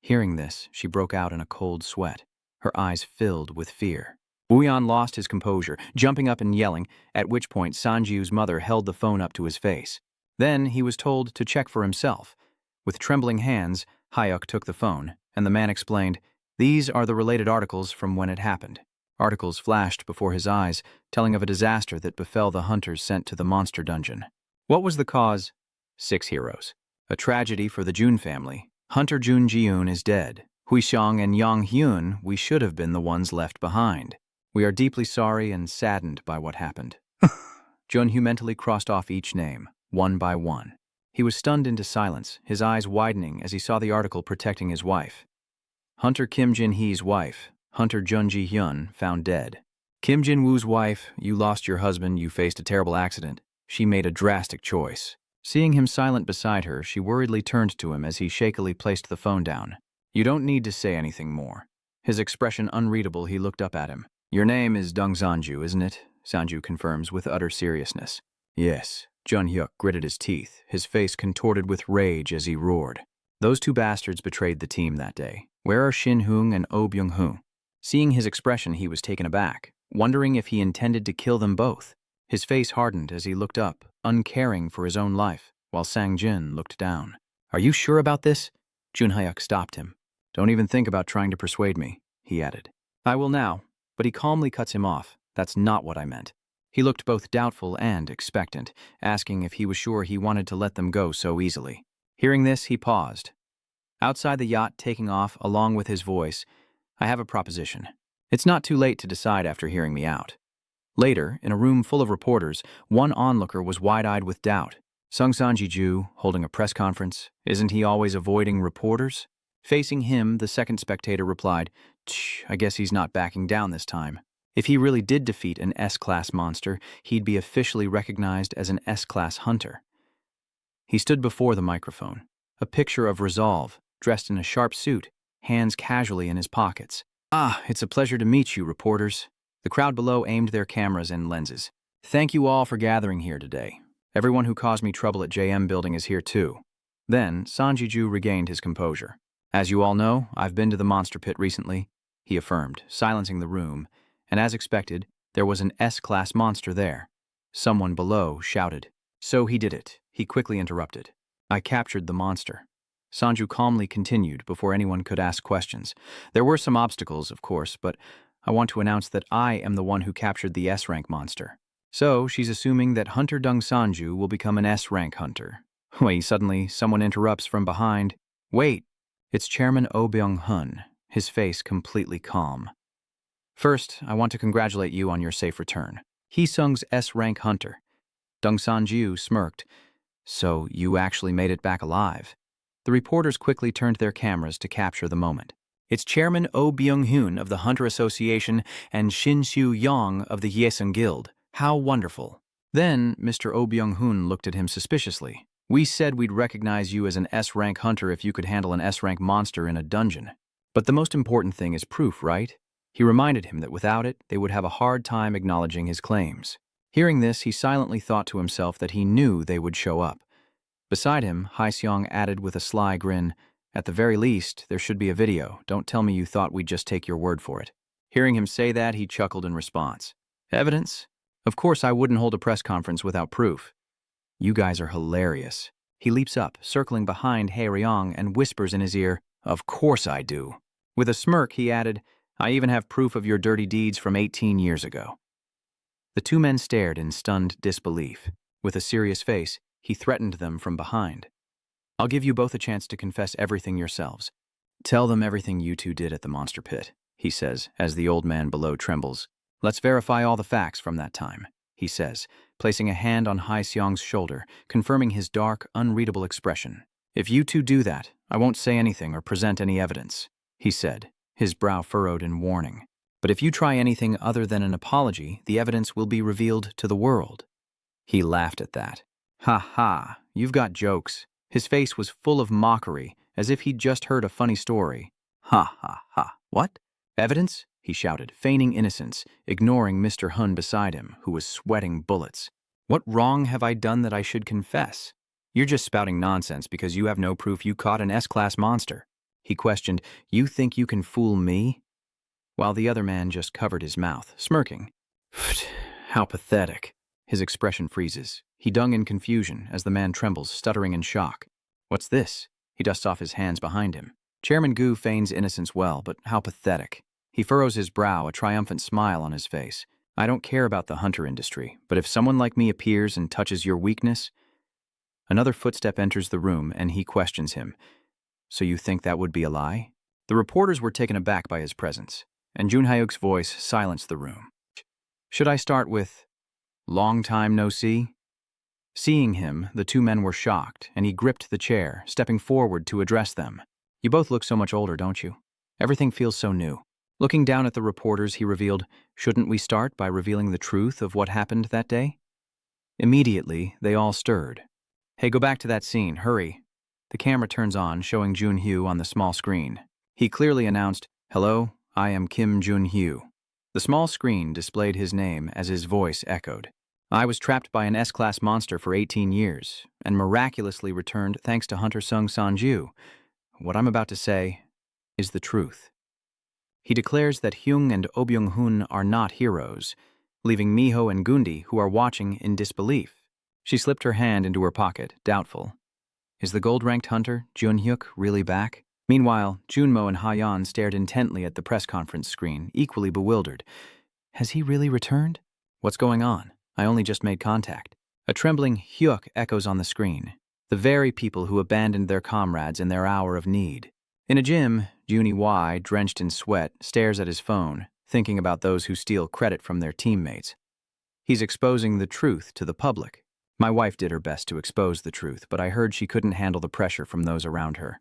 Hearing this, she broke out in a cold sweat, her eyes filled with fear. Wyon lost his composure, jumping up and yelling, at which point Sanju's mother held the phone up to his face. Then he was told to check for himself. With trembling hands, Hyuk took the phone, and the man explained, these are the related articles from when it happened. Articles flashed before his eyes, telling of a disaster that befell the hunters sent to the monster dungeon. What was the cause? 6 heroes. A tragedy for the Jun family. Hunter Jun Ji-eun is dead. Huishang and Yang Hyun, we should have been the ones left behind. We are deeply sorry and saddened by what happened. Jun-hyu mentally crossed off each name, one by one. He was stunned into silence, his eyes widening as he saw the article protecting his wife. Hunter Kim Jin-hee's wife, Hunter Jun Ji-hyun, found dead. Kim Jin-woo's wife, you lost your husband, you faced a terrible accident. She made a drastic choice. Seeing him silent beside her, she worriedly turned to him as he shakily placed the phone down. You don't need to say anything more. His expression unreadable, he looked up at him. Your name is Dung Sanju, isn't it? Sanju confirms with utter seriousness. Yes. Jun-hyuk gritted his teeth, his face contorted with rage as he roared. Those 2 bastards betrayed the team that day. Where are Shin-hoong and Oh Byung-hoo? Seeing his expression, he was taken aback, wondering if he intended to kill them both. His face hardened as he looked up, uncaring for his own life, while Sang-jin looked down. Are you sure about this? Jun-hyuk stopped him. Don't even think about trying to persuade me, he added. I will now, but he calmly cuts him off. That's not what I meant. He looked both doubtful and expectant, asking if he was sure he wanted to let them go so easily. Hearing this, he paused. Outside the yacht taking off, along with his voice, I have a proposition. It's not too late to decide after hearing me out. Later, in a room full of reporters, one onlooker was wide-eyed with doubt. Sung Sanji-ju, holding a press conference, isn't he always avoiding reporters? Facing him, the second spectator replied, I guess he's not backing down this time. If he really did defeat an S-class monster, he'd be officially recognized as an S-class hunter. He stood before the microphone, a picture of resolve, dressed in a sharp suit, hands casually in his pockets. Ah, it's a pleasure to meet you, reporters. The crowd below aimed their cameras and lenses. Thank you all for gathering here today. Everyone who caused me trouble at JM Building is here too. Then, Sanji-ju regained his composure. As you all know, I've been to the monster pit recently, he affirmed, silencing the room, and as expected, there was an S-class monster there. Someone below shouted. So he did it, he quickly interrupted. I captured the monster. Sanju calmly continued before anyone could ask questions. There were some obstacles, of course, but I want to announce that I am the one who captured the S-rank monster. So she's assuming that Hunter Dung Sanju will become an S-rank hunter. Wait, suddenly someone interrupts from behind. Wait, it's Chairman Oh Byung-hun, his face completely calm. First, I want to congratulate you on your safe return. Hee-sung's S-rank hunter. Dung Sanju smirked. So you actually made it back alive. The reporters quickly turned their cameras to capture the moment. It's Chairman Oh Byung-hun of the Hunter Association and Shin Soo-young of the Yesun Guild. How wonderful. Then Mr. Oh Byung-hun looked at him suspiciously. We said we'd recognize you as an S-rank hunter if you could handle an S-rank monster in a dungeon. But the most important thing is proof, right? He reminded him that without it, they would have a hard time acknowledging his claims. Hearing this, he silently thought to himself that he knew they would show up. Beside him, Hai-seong added with a sly grin, "At the very least, there should be a video. Don't tell me you thought we'd just take your word for it." Hearing him say that, he chuckled in response. "Evidence? Of course I wouldn't hold a press conference without proof. You guys are hilarious." He leaps up, circling behind Hae-ryong, and whispers in his ear, "Of course I do." With a smirk, he added, "I even have proof of your dirty deeds from 18 years ago." The two men stared in stunned disbelief. With a serious face, he threatened them from behind. "I'll give you both a chance to confess everything yourselves. Tell them everything you two did at the monster pit," he says, as the old man below trembles. "Let's verify all the facts from that time," he says, placing a hand on Hai-seong's shoulder, confirming his dark, unreadable expression. "If you two do that, I won't say anything or present any evidence," he said, his brow furrowed in warning. "But if you try anything other than an apology, the evidence will be revealed to the world." He laughed at that. "Ha ha, you've got jokes." His face was full of mockery, as if he'd just heard a funny story. "Ha ha ha, what? Evidence?" he shouted, feigning innocence, ignoring Mr. Hun beside him, who was sweating bullets. "What wrong have I done that I should confess?" "You're just spouting nonsense because you have no proof you caught an S-class monster," he questioned. "You think you can fool me?" While the other man just covered his mouth, smirking. "How pathetic." His expression freezes. He dung in confusion as the man trembles, stuttering in shock. "What's this?" He dusts off his hands behind him. Chairman Gu feigns innocence well, but how pathetic. He furrows his brow, a triumphant smile on his face. "I don't care about the hunter industry, but if someone like me appears and touches your weakness..." Another footstep enters the room, and he questions him. "So you think that would be a lie?" The reporters were taken aback by his presence, and Jun Hyuk's voice silenced the room. "Should I start with, 'Long time no see'?" Seeing him, the two men were shocked, and he gripped the chair, stepping forward to address them. "You both look so much older, don't you? Everything feels so new." Looking down at the reporters, he revealed, "Shouldn't we start by revealing the truth of what happened that day?" Immediately, they all stirred. "Hey, go back to that scene, hurry." The camera turns on, showing Jun-hyo on the small screen. He clearly announced, "Hello, I am Kim Jun-hyo." The small screen displayed his name as his voice echoed. "I was trapped by an S-class monster for 18 years, and miraculously returned thanks to Hunter Sung Sanju. What I'm about to say is the truth." He declares that Hyung and Oh-byung-hun are not heroes, leaving Miho and Gundi, who are watching, in disbelief. She slipped her hand into her pocket, doubtful. Is the gold-ranked hunter, Jun-hyuk, really back? Meanwhile, Junmo and Ha-yeon stared intently at the press conference screen, equally bewildered. Has he really returned? What's going on? I only just made contact. A trembling Hyuk echoes on the screen. The very people who abandoned their comrades in their hour of need. In a gym, Junie Y, drenched in sweat, stares at his phone, thinking about those who steal credit from their teammates. He's exposing the truth to the public. My wife did her best to expose the truth, but I heard she couldn't handle the pressure from those around her.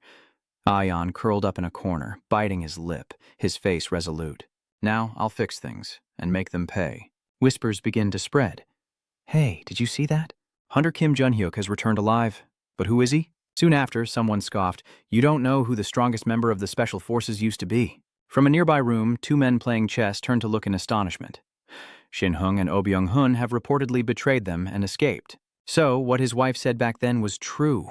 Ayan curled up in a corner, biting his lip, his face resolute. Now I'll fix things, and make them pay. Whispers begin to spread. Hey, did you see that? Hunter Kim Jun-hyuk has returned alive. But who is he? Soon after, someone scoffed, You don't know who the strongest member of the Special Forces used to be. From a nearby room, two men playing chess turned to look in astonishment. Shin-hung and Oh-byung-hun have reportedly betrayed them and escaped. So, what his wife said back then was true.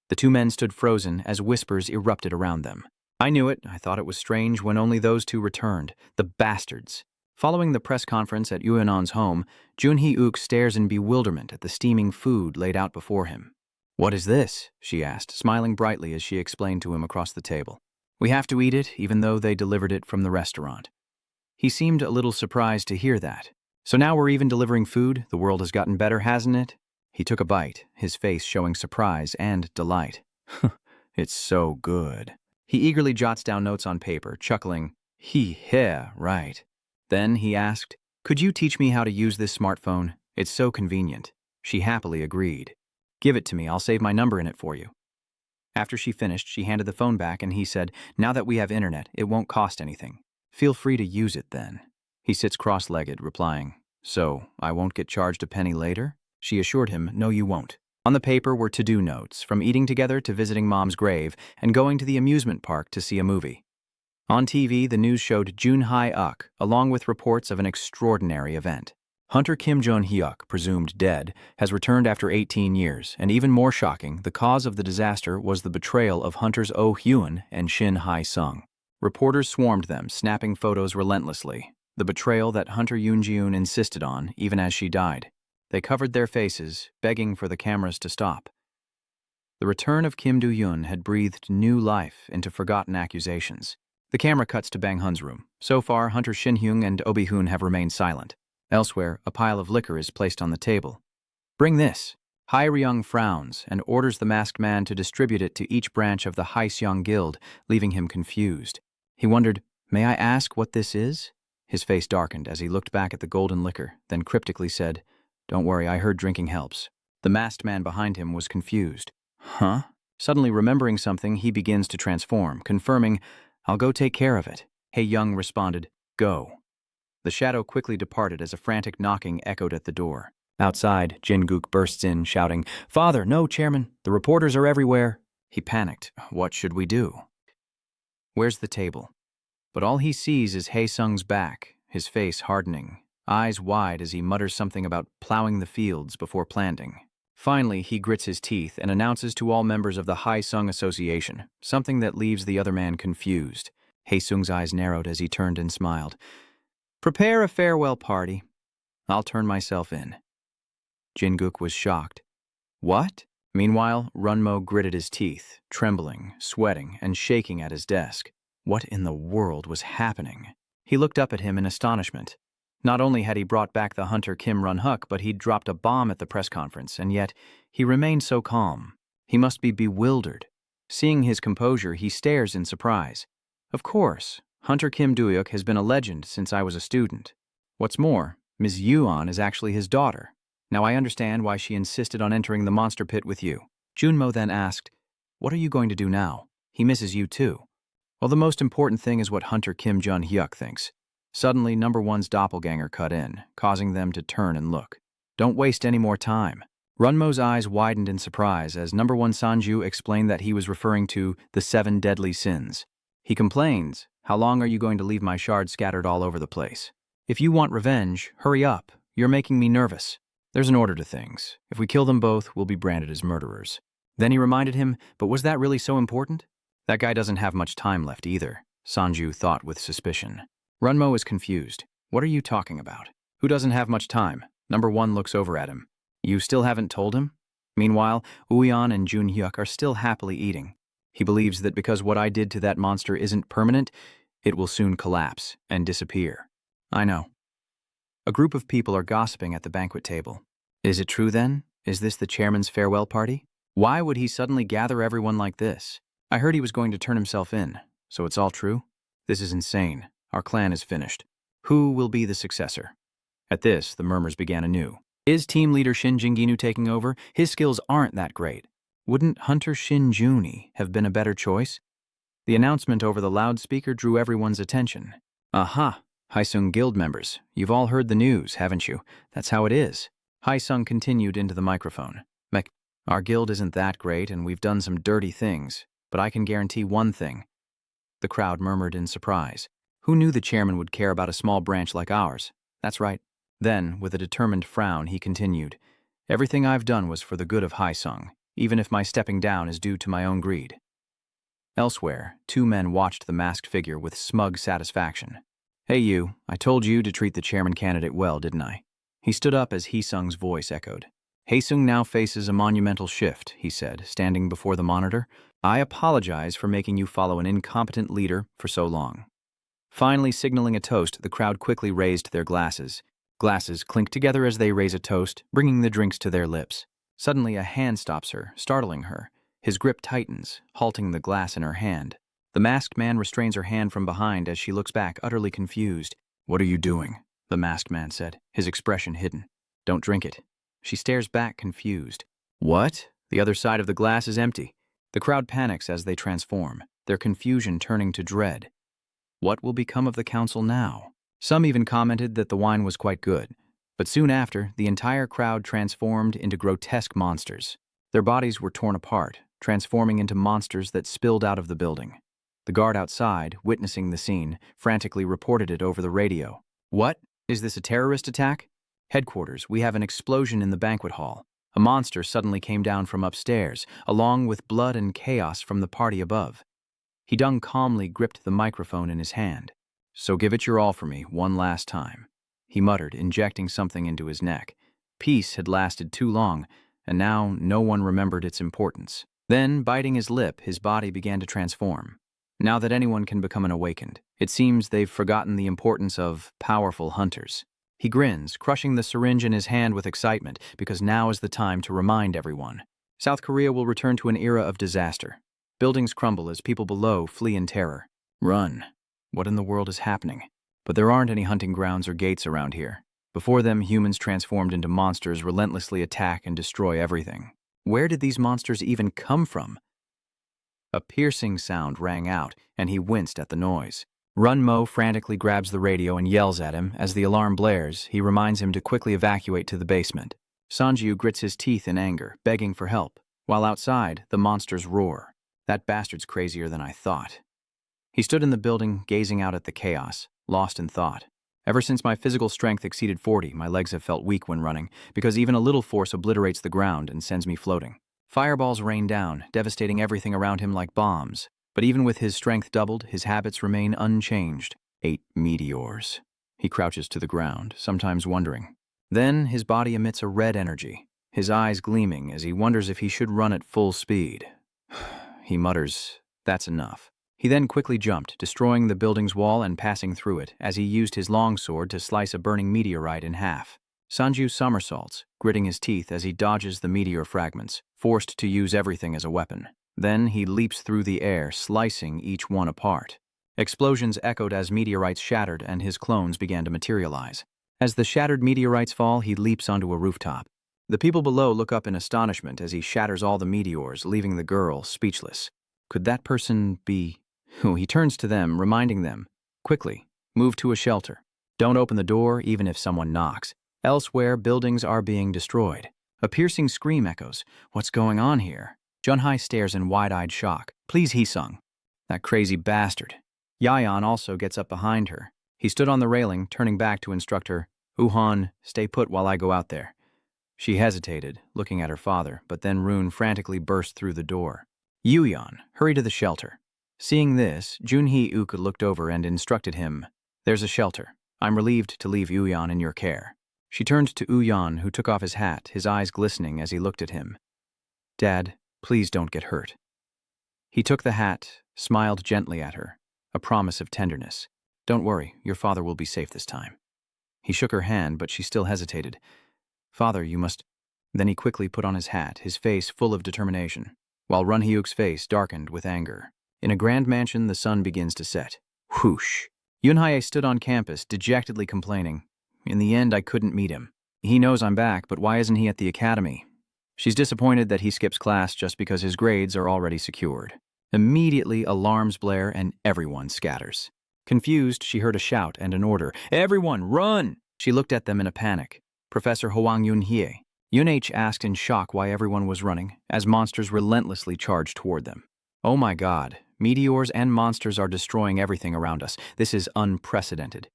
The two men stood frozen as whispers erupted around them. I knew it. I thought it was strange when only those two returned. The bastards. Following the press conference at Yuenon's home, Jun-hyuk stares in bewilderment at the steaming food laid out before him. What is this? She asked, smiling brightly as she explained to him across the table. We have to eat it, even though they delivered it from the restaurant. He seemed a little surprised to hear that. So now we're even delivering food? The world has gotten better, hasn't it? He took a bite, his face showing surprise and delight. It's so good. He eagerly jots down notes on paper, chuckling, right. Then he asked, Could you teach me how to use this smartphone? It's so convenient. She happily agreed. Give it to me, I'll save my number in it for you. After she finished, she handed the phone back and he said, Now that we have internet, it won't cost anything. Feel free to use it then. He sits cross-legged, replying, So, I won't get charged a penny later? She assured him, No, you won't. On the paper were to-do notes, from eating together to visiting Mom's grave and going to the amusement park to see a movie. On TV, the news showed Jun Hae-uk, along with reports of an extraordinary event. Hunter Kim Jun-hyuk, presumed dead, has returned after 18 years, and even more shocking, the cause of the disaster was the betrayal of Hunters Oh Hyun and Shin Hae-sung. Reporters swarmed them, snapping photos relentlessly. The betrayal that Hunter Yoon-jiun insisted on, even as she died. They covered their faces, begging for the cameras to stop. The return of Kim Do-yoon had breathed new life into forgotten accusations. The camera cuts to Bang Hun's room. So far, Hunter Shin-hyung and Oh Bi-hoon have remained silent. Elsewhere, a pile of liquor is placed on the table. "Bring this." Hae-ryung frowns and orders the masked man to distribute it to each branch of the Hae-seong Guild, leaving him confused. He wondered, "May I ask what this is?" His face darkened as he looked back at the golden liquor, then cryptically said, "Don't worry, I heard drinking helps." The masked man behind him was confused. "Huh?" Suddenly remembering something, he begins to transform, confirming, "I'll go take care of it." Hae-young responded, "Go." The shadow quickly departed as a frantic knocking echoed at the door. Outside, Jin-guk bursts in, shouting, "Father, no, Chairman! The reporters are everywhere!" He panicked. What should we do? Where's the table? But all he sees is Hae-sung's back, his face hardening, eyes wide as he mutters something about plowing the fields before planting. Finally, he grits his teeth and announces to all members of the Hae-sung Association, something that leaves the other man confused. Hae-sung's eyes narrowed as he turned and smiled. "Prepare a farewell party. I'll turn myself in." Jin-guk was shocked. "What?" Meanwhile, Runmo gritted his teeth, trembling, sweating, and shaking at his desk. What in the world was happening? He looked up at him in astonishment. Not only had he brought back the Hunter Kim Run-huk, but he'd dropped a bomb at the press conference, and yet he remained so calm. He must be bewildered. Seeing his composure, he stares in surprise. Of course, Hunter Kim Do-hyuk has been a legend since I was a student. What's more, Ms. Yuan is actually his daughter. Now I understand why she insisted on entering the monster pit with you. Junmo then asked, "What are you going to do now? He misses you too." Well, the most important thing is what Hunter Kim Jun-hyuk thinks. Suddenly, number one's doppelganger cut in, causing them to turn and look. "Don't waste any more time." Runmo's eyes widened in surprise as number one Sanju explained that he was referring to the 7 deadly sins. He complains, "How long are you going to leave my shards scattered all over the place? If you want revenge, hurry up. You're making me nervous. There's an order to things. If we kill them both, we'll be branded as murderers." Then he reminded him, "But was that really so important?" That guy doesn't have much time left either, Sanju thought with suspicion. Runmo is confused. What are you talking about? Who doesn't have much time? Number one looks over at him. You still haven't told him? Meanwhile, Uyeon and Jun-hyuk are still happily eating. He believes that because what I did to that monster isn't permanent, it will soon collapse and disappear. I know. A group of people are gossiping at the banquet table. Is it true then? Is this the chairman's farewell party? Why would he suddenly gather everyone like this? I heard he was going to turn himself in, so it's all true? This is insane. Our clan is finished. Who will be the successor? At this, the murmurs began anew. Is team leader Shin Jin-ginu taking over? His skills aren't that great. Wouldn't Hunter Shin-juni have been a better choice? The announcement over the loudspeaker drew everyone's attention. Aha, Hae-sung Guild members, you've all heard the news, haven't you? That's how it is. Hae-sung continued into the microphone. Our guild isn't that great and we've done some dirty things, but I can guarantee one thing. The crowd murmured in surprise. Who knew the chairman would care about a small branch like ours? That's right. Then, with a determined frown, he continued, "Everything I've done was for the good of Hae-sung, even if my stepping down is due to my own greed." Elsewhere, 2 men watched the masked figure with smug satisfaction. "Hey you, I told you to treat the chairman candidate well, didn't I?" He stood up as Hae-sung's voice echoed. "Hae-sung now faces a monumental shift," he said, standing before the monitor. "I apologize for making you follow an incompetent leader for so long." Finally signaling a toast, the crowd quickly raised their glasses. Glasses clink together as they raise a toast, bringing the drinks to their lips. Suddenly a hand stops her, startling her. His grip tightens, halting the glass in her hand. The masked man restrains her hand from behind as she looks back, utterly confused. "What are you doing?" the masked man said, his expression hidden. "Don't drink it." She stares back, confused. "What?" The other side of the glass is empty. The crowd panics as they transform, their confusion turning to dread. What will become of the council now? Some even commented that the wine was quite good, but soon after, the entire crowd transformed into grotesque monsters. Their bodies were torn apart, transforming into monsters that spilled out of the building. The guard outside, witnessing the scene, frantically reported it over the radio. "What? Is this a terrorist attack?" "Headquarters, we have an explosion in the banquet hall. A monster suddenly came down from upstairs, along with blood and chaos from the party above." Hee-dung calmly gripped the microphone in his hand. "So give it your all for me, one last time," he muttered, injecting something into his neck. Peace had lasted too long, and now no one remembered its importance. Then, biting his lip, his body began to transform. Now that anyone can become an awakened, it seems they've forgotten the importance of powerful hunters. He grins, crushing the syringe in his hand with excitement, because now is the time to remind everyone. South Korea will return to an era of disaster. Buildings crumble as people below flee in terror. Run. What in the world is happening? But there aren't any hunting grounds or gates around here. Before them, humans transformed into monsters relentlessly attack and destroy everything. Where did these monsters even come from? A piercing sound rang out, and he winced at the noise. Run-mo frantically grabs the radio and yells at him. As the alarm blares, he reminds him to quickly evacuate to the basement. Sanju grits his teeth in anger, begging for help, while outside, the monsters roar. That bastard's crazier than I thought. He stood in the building, gazing out at the chaos, lost in thought. Ever since my physical strength exceeded 40, my legs have felt weak when running, because even a little force obliterates the ground and sends me floating. Fireballs rain down, devastating everything around him like bombs. But even with his strength doubled, his habits remain unchanged. 8 meteors. He crouches to the ground, sometimes wondering. Then his body emits a red energy, his eyes gleaming as he wonders if he should run at full speed. He mutters, "That's enough." He then quickly jumped, destroying the building's wall and passing through it, as he used his longsword to slice a burning meteorite in half. Sanju somersaults, gritting his teeth as he dodges the meteor fragments, forced to use everything as a weapon. Then he leaps through the air, slicing each one apart. Explosions echoed as meteorites shattered and his clones began to materialize. As the shattered meteorites fall, he leaps onto a rooftop. The people below look up in astonishment as he shatters all the meteors, leaving the girl speechless. Could that person be... He turns to them, reminding them, "Quickly, move to a shelter. Don't open the door even if someone knocks. Elsewhere, buildings are being destroyed." A piercing scream echoes. "What's going on here?" Junhai stares in wide-eyed shock. "Please, Hee-sung." "That crazy bastard." Yayan also gets up behind her. He stood on the railing, turning back to instruct her, "Uhan, stay put while I go out there." She hesitated, looking at her father, but then Rune frantically burst through the door. "Yuyan, hurry to the shelter." Seeing this, Junhee-uk looked over and instructed him, "There's a shelter. I'm relieved to leave Yuyan in your care." She turned to Uyan, who took off his hat, his eyes glistening as he looked at him. "Dad, please don't get hurt." He took the hat, smiled gently at her, a promise of tenderness. "Don't worry, your father will be safe this time." He shook her hand, but she still hesitated. "Father, you must..." Then he quickly put on his hat, his face full of determination, while Run-hyuk's face darkened with anger. In a grand mansion, the sun begins to set. Whoosh! Yunhae stood on campus, dejectedly complaining. "In the end, I couldn't meet him. He knows I'm back, but why isn't he at the academy?" She's disappointed that he skips class just because his grades are already secured. Immediately, alarms blare and everyone scatters. Confused, she heard a shout and an order. "Everyone, run!" She looked at them in a panic. Professor Hwang Yun-hye. Yun-h asked in shock why everyone was running, as monsters relentlessly charged toward them. "Oh my God, meteors and monsters are destroying everything around us. This is unprecedented."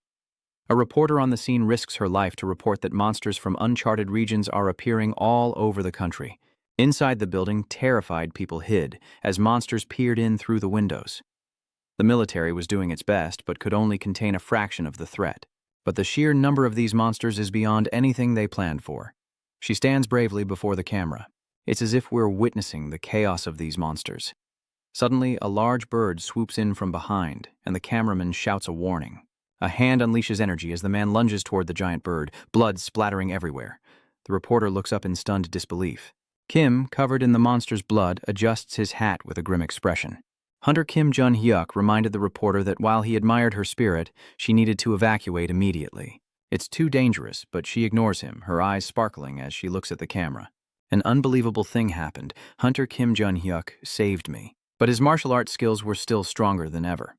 A reporter on the scene risks her life to report that monsters from uncharted regions are appearing all over the country. Inside the building, terrified people hid, as monsters peered in through the windows. The military was doing its best, but could only contain a fraction of the threat. But the sheer number of these monsters is beyond anything they planned for. She stands bravely before the camera. It's as if we're witnessing the chaos of these monsters. Suddenly, a large bird swoops in from behind, and the cameraman shouts a warning. A hand unleashes energy as the man lunges toward the giant bird, blood splattering everywhere. The reporter looks up in stunned disbelief. Kim, covered in the monster's blood, adjusts his hat with a grim expression. Hunter Kim Jun-hyuk reminded the reporter that while he admired her spirit, she needed to evacuate immediately. It's too dangerous, but she ignores him, her eyes sparkling as she looks at the camera. An unbelievable thing happened. Hunter Kim Jun-hyuk saved me. But his martial arts skills were still stronger than ever.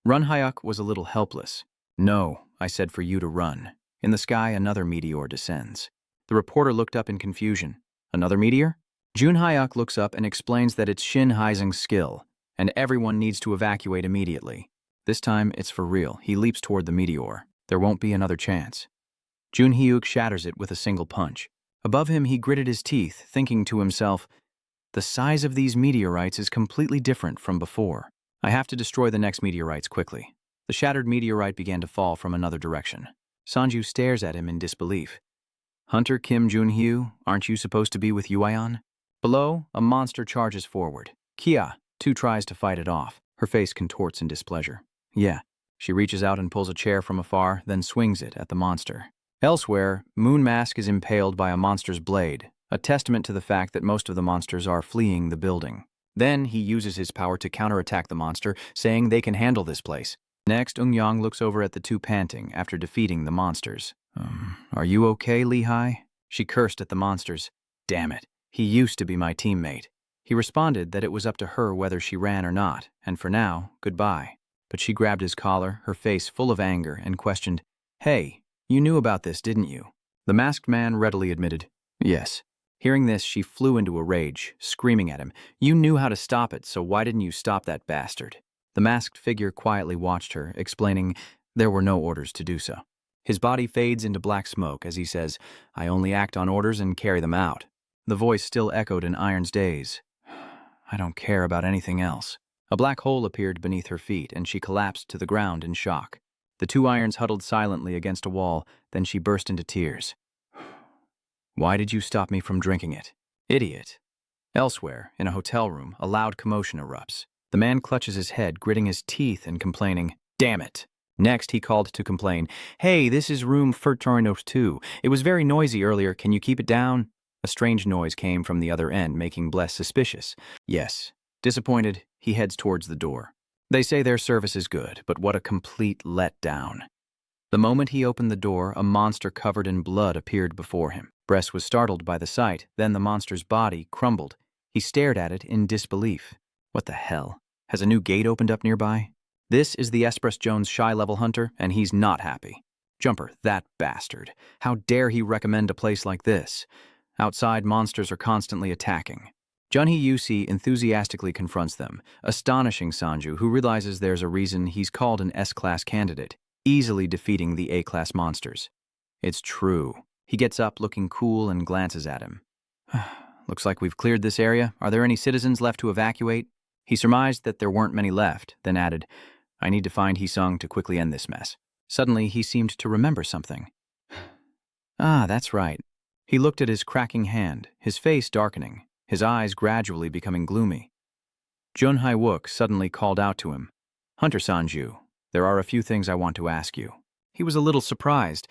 Run-hyuk was a little helpless. "No, I said for you to run." In the sky, another meteor descends. The reporter looked up in confusion. "Another meteor?" Jun Hyuk looks up and explains that it's Shin Haizeng's skill, and everyone needs to evacuate immediately. This time, it's for real. He leaps toward the meteor. There won't be another chance. Jun Hyuk shatters it with a single punch. Above him, he gritted his teeth, thinking to himself, the size of these meteorites is completely different from before. I have to destroy the next meteorites quickly. The shattered meteorite began to fall from another direction. Sanju stares at him in disbelief. Hunter Kim Jun-hyo, aren't you supposed to be with Yuayan? Below, a monster charges forward. Kia, too, tries to fight it off. Her face contorts in displeasure. Yeah. She reaches out and pulls a chair from afar, then swings it at the monster. Elsewhere, Moon Mask is impaled by a monster's blade, a testament to the fact that most of the monsters are fleeing the building. Then he uses his power to counterattack the monster, saying they can handle this place. Next, Eun-yang looks over at the two panting after defeating the monsters. Are you okay, Lehigh? She cursed at the monsters. Damn it, he used to be my teammate. He responded that it was up to her whether she ran or not, and for now, goodbye. But she grabbed his collar, her face full of anger, and questioned, Hey, you knew about this, didn't you? The masked man readily admitted, Yes. Hearing this, she flew into a rage, screaming at him, You knew how to stop it, so why didn't you stop that bastard? The masked figure quietly watched her, explaining there were no orders to do so. His body fades into black smoke as he says, I only act on orders and carry them out. The voice still echoed in Iron's days. I don't care about anything else. A black hole appeared beneath her feet, and she collapsed to the ground in shock. The two Irons huddled silently against a wall, then she burst into tears. Why did you stop me from drinking it? Idiot. Elsewhere, in a hotel room, a loud commotion erupts. The man clutches his head, gritting his teeth and complaining, Damn it. Next, he called to complain, Hey, this is room 402. It was very noisy earlier. Can you keep it down? A strange noise came from the other end, making Bless suspicious. Yes. Disappointed, he heads towards the door. They say their service is good, but what a complete letdown. The moment he opened the door, a monster covered in blood appeared before him. Bress was startled by the sight, then the monster's body crumbled. He stared at it in disbelief. What the hell? Has a new gate opened up nearby? This is the Espress Jones Shy-level hunter, and he's not happy. Jumper, that bastard. How dare he recommend a place like this? Outside, monsters are constantly attacking. Junhee Yusi enthusiastically confronts them, astonishing Sanju, who realizes there's a reason he's called an S-class candidate, easily defeating the A-class monsters. It's true. He gets up, looking cool, and glances at him. Looks like we've cleared this area. Are there any citizens left to evacuate? He surmised that there weren't many left, then added, I need to find Hee-sung to quickly end this mess. Suddenly, he seemed to remember something. That's right. He looked at his cracking hand, his face darkening, his eyes gradually becoming gloomy. Jun Hae-wook suddenly called out to him, Hunter Sanju, there are a few things I want to ask you. He was a little surprised.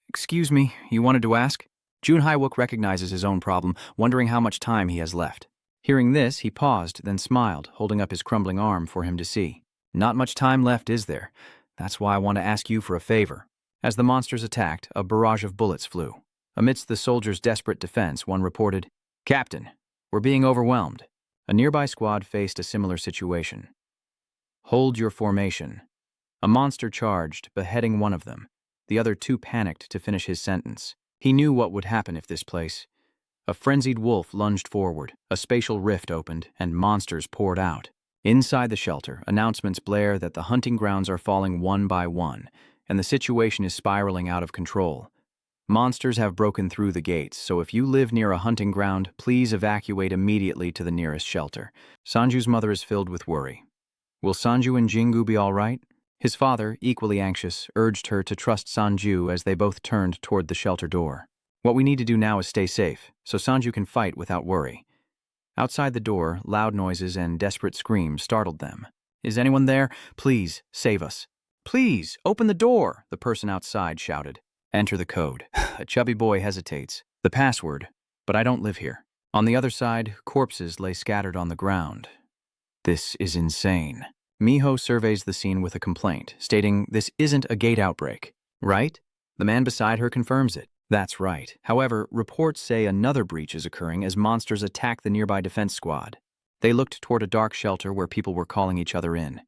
Excuse me, you wanted to ask? Jun Hae-wook recognizes his own problem, wondering how much time he has left. Hearing this, he paused, then smiled, holding up his crumbling arm for him to see. Not much time left, is there? That's why I want to ask you for a favor. As the monsters attacked, a barrage of bullets flew. Amidst the soldiers' desperate defense, one reported, Captain, we're being overwhelmed. A nearby squad faced a similar situation. Hold your formation. A monster charged, beheading one of them. The other two panicked to finish his sentence. He knew what would happen if this place. A frenzied wolf lunged forward, a spatial rift opened, and monsters poured out. Inside the shelter, announcements blare that the hunting grounds are falling one by one, and the situation is spiraling out of control. Monsters have broken through the gates, so if you live near a hunting ground, please evacuate immediately to the nearest shelter. Sanju's mother is filled with worry. Will Sanju and Jingu be all right? His father, equally anxious, urged her to trust Sanju as they both turned toward the shelter door. What we need to do now is stay safe, so Sanju can fight without worry. Outside the door, loud noises and desperate screams startled them. Is anyone there? Please, save us. Please, open the door, the person outside shouted. Enter the code. A chubby boy hesitates. The password, but I don't live here. On the other side, corpses lay scattered on the ground. This is insane. Miho surveys the scene with a complaint, stating this isn't a gate outbreak, right? The man beside her confirms it. That's right. However, reports say another breach is occurring as monsters attack the nearby defense squad. They looked toward a dark shelter where people were calling each other in.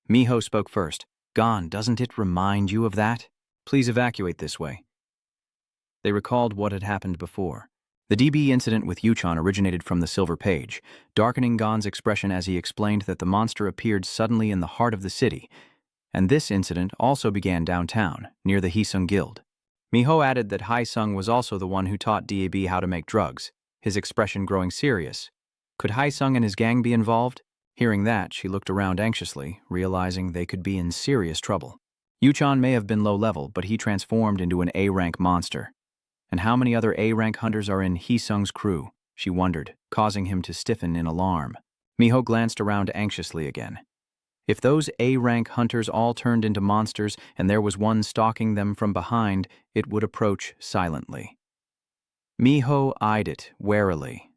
Miho spoke first. Gon, doesn't it remind you of that? Please evacuate this way. They recalled what had happened before. The DB incident with Yuchan originated from the Silver Page, darkening Gon's expression as he explained that the monster appeared suddenly in the heart of the city, and this incident also began downtown, near the Heesung Guild. Miho added that Haesung was also the one who taught DAB how to make drugs, his expression growing serious. Could Haesung and his gang be involved? Hearing that, she looked around anxiously, realizing they could be in serious trouble. Yuchan may have been low-level, but he transformed into an A-rank monster. And how many other A-rank hunters are in Heesung's crew? She wondered, causing him to stiffen in alarm. Miho glanced around anxiously again. If those A-rank hunters all turned into monsters and there was one stalking them from behind, it would approach silently. Miho eyed it warily.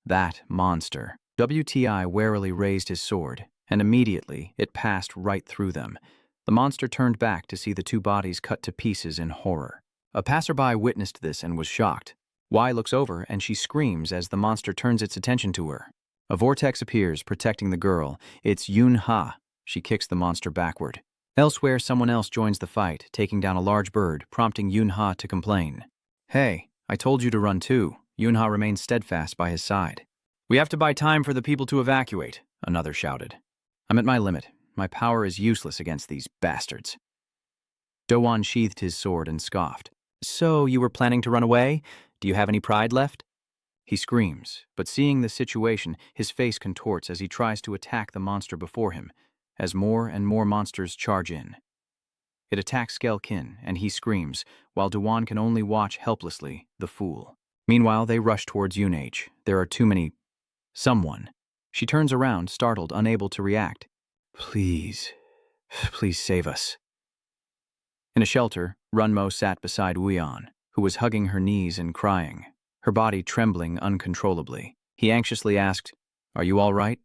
That monster. WTI warily raised his sword, and immediately it passed right through them. The monster turned back to see the two bodies cut to pieces in horror. A passerby witnessed this and was shocked. Y looks over and she screams as the monster turns its attention to her. A vortex appears, protecting the girl. It's Yun Ha. She kicks the monster backward. Elsewhere, someone else joins the fight, taking down a large bird, prompting Yun Ha to complain. Hey, I told you to run too. Yun Ha remains steadfast by his side. We have to buy time for the people to evacuate, another shouted. I'm at my limit. My power is useless against these bastards. Dowan sheathed his sword and scoffed. So you were planning to run away? Do you have any pride left? He screams, but seeing the situation, his face contorts as he tries to attack the monster before him, as more and more monsters charge in. It attacks Skelkin, and he screams, while Dowan can only watch helplessly, the fool. Meanwhile, they rush towards Yunage. There are too many... Someone. She turns around, startled, unable to react. Please save us. In a shelter, Runmo sat beside Wuyan, who was hugging her knees and crying, her body trembling uncontrollably. He anxiously asked, Are you all right?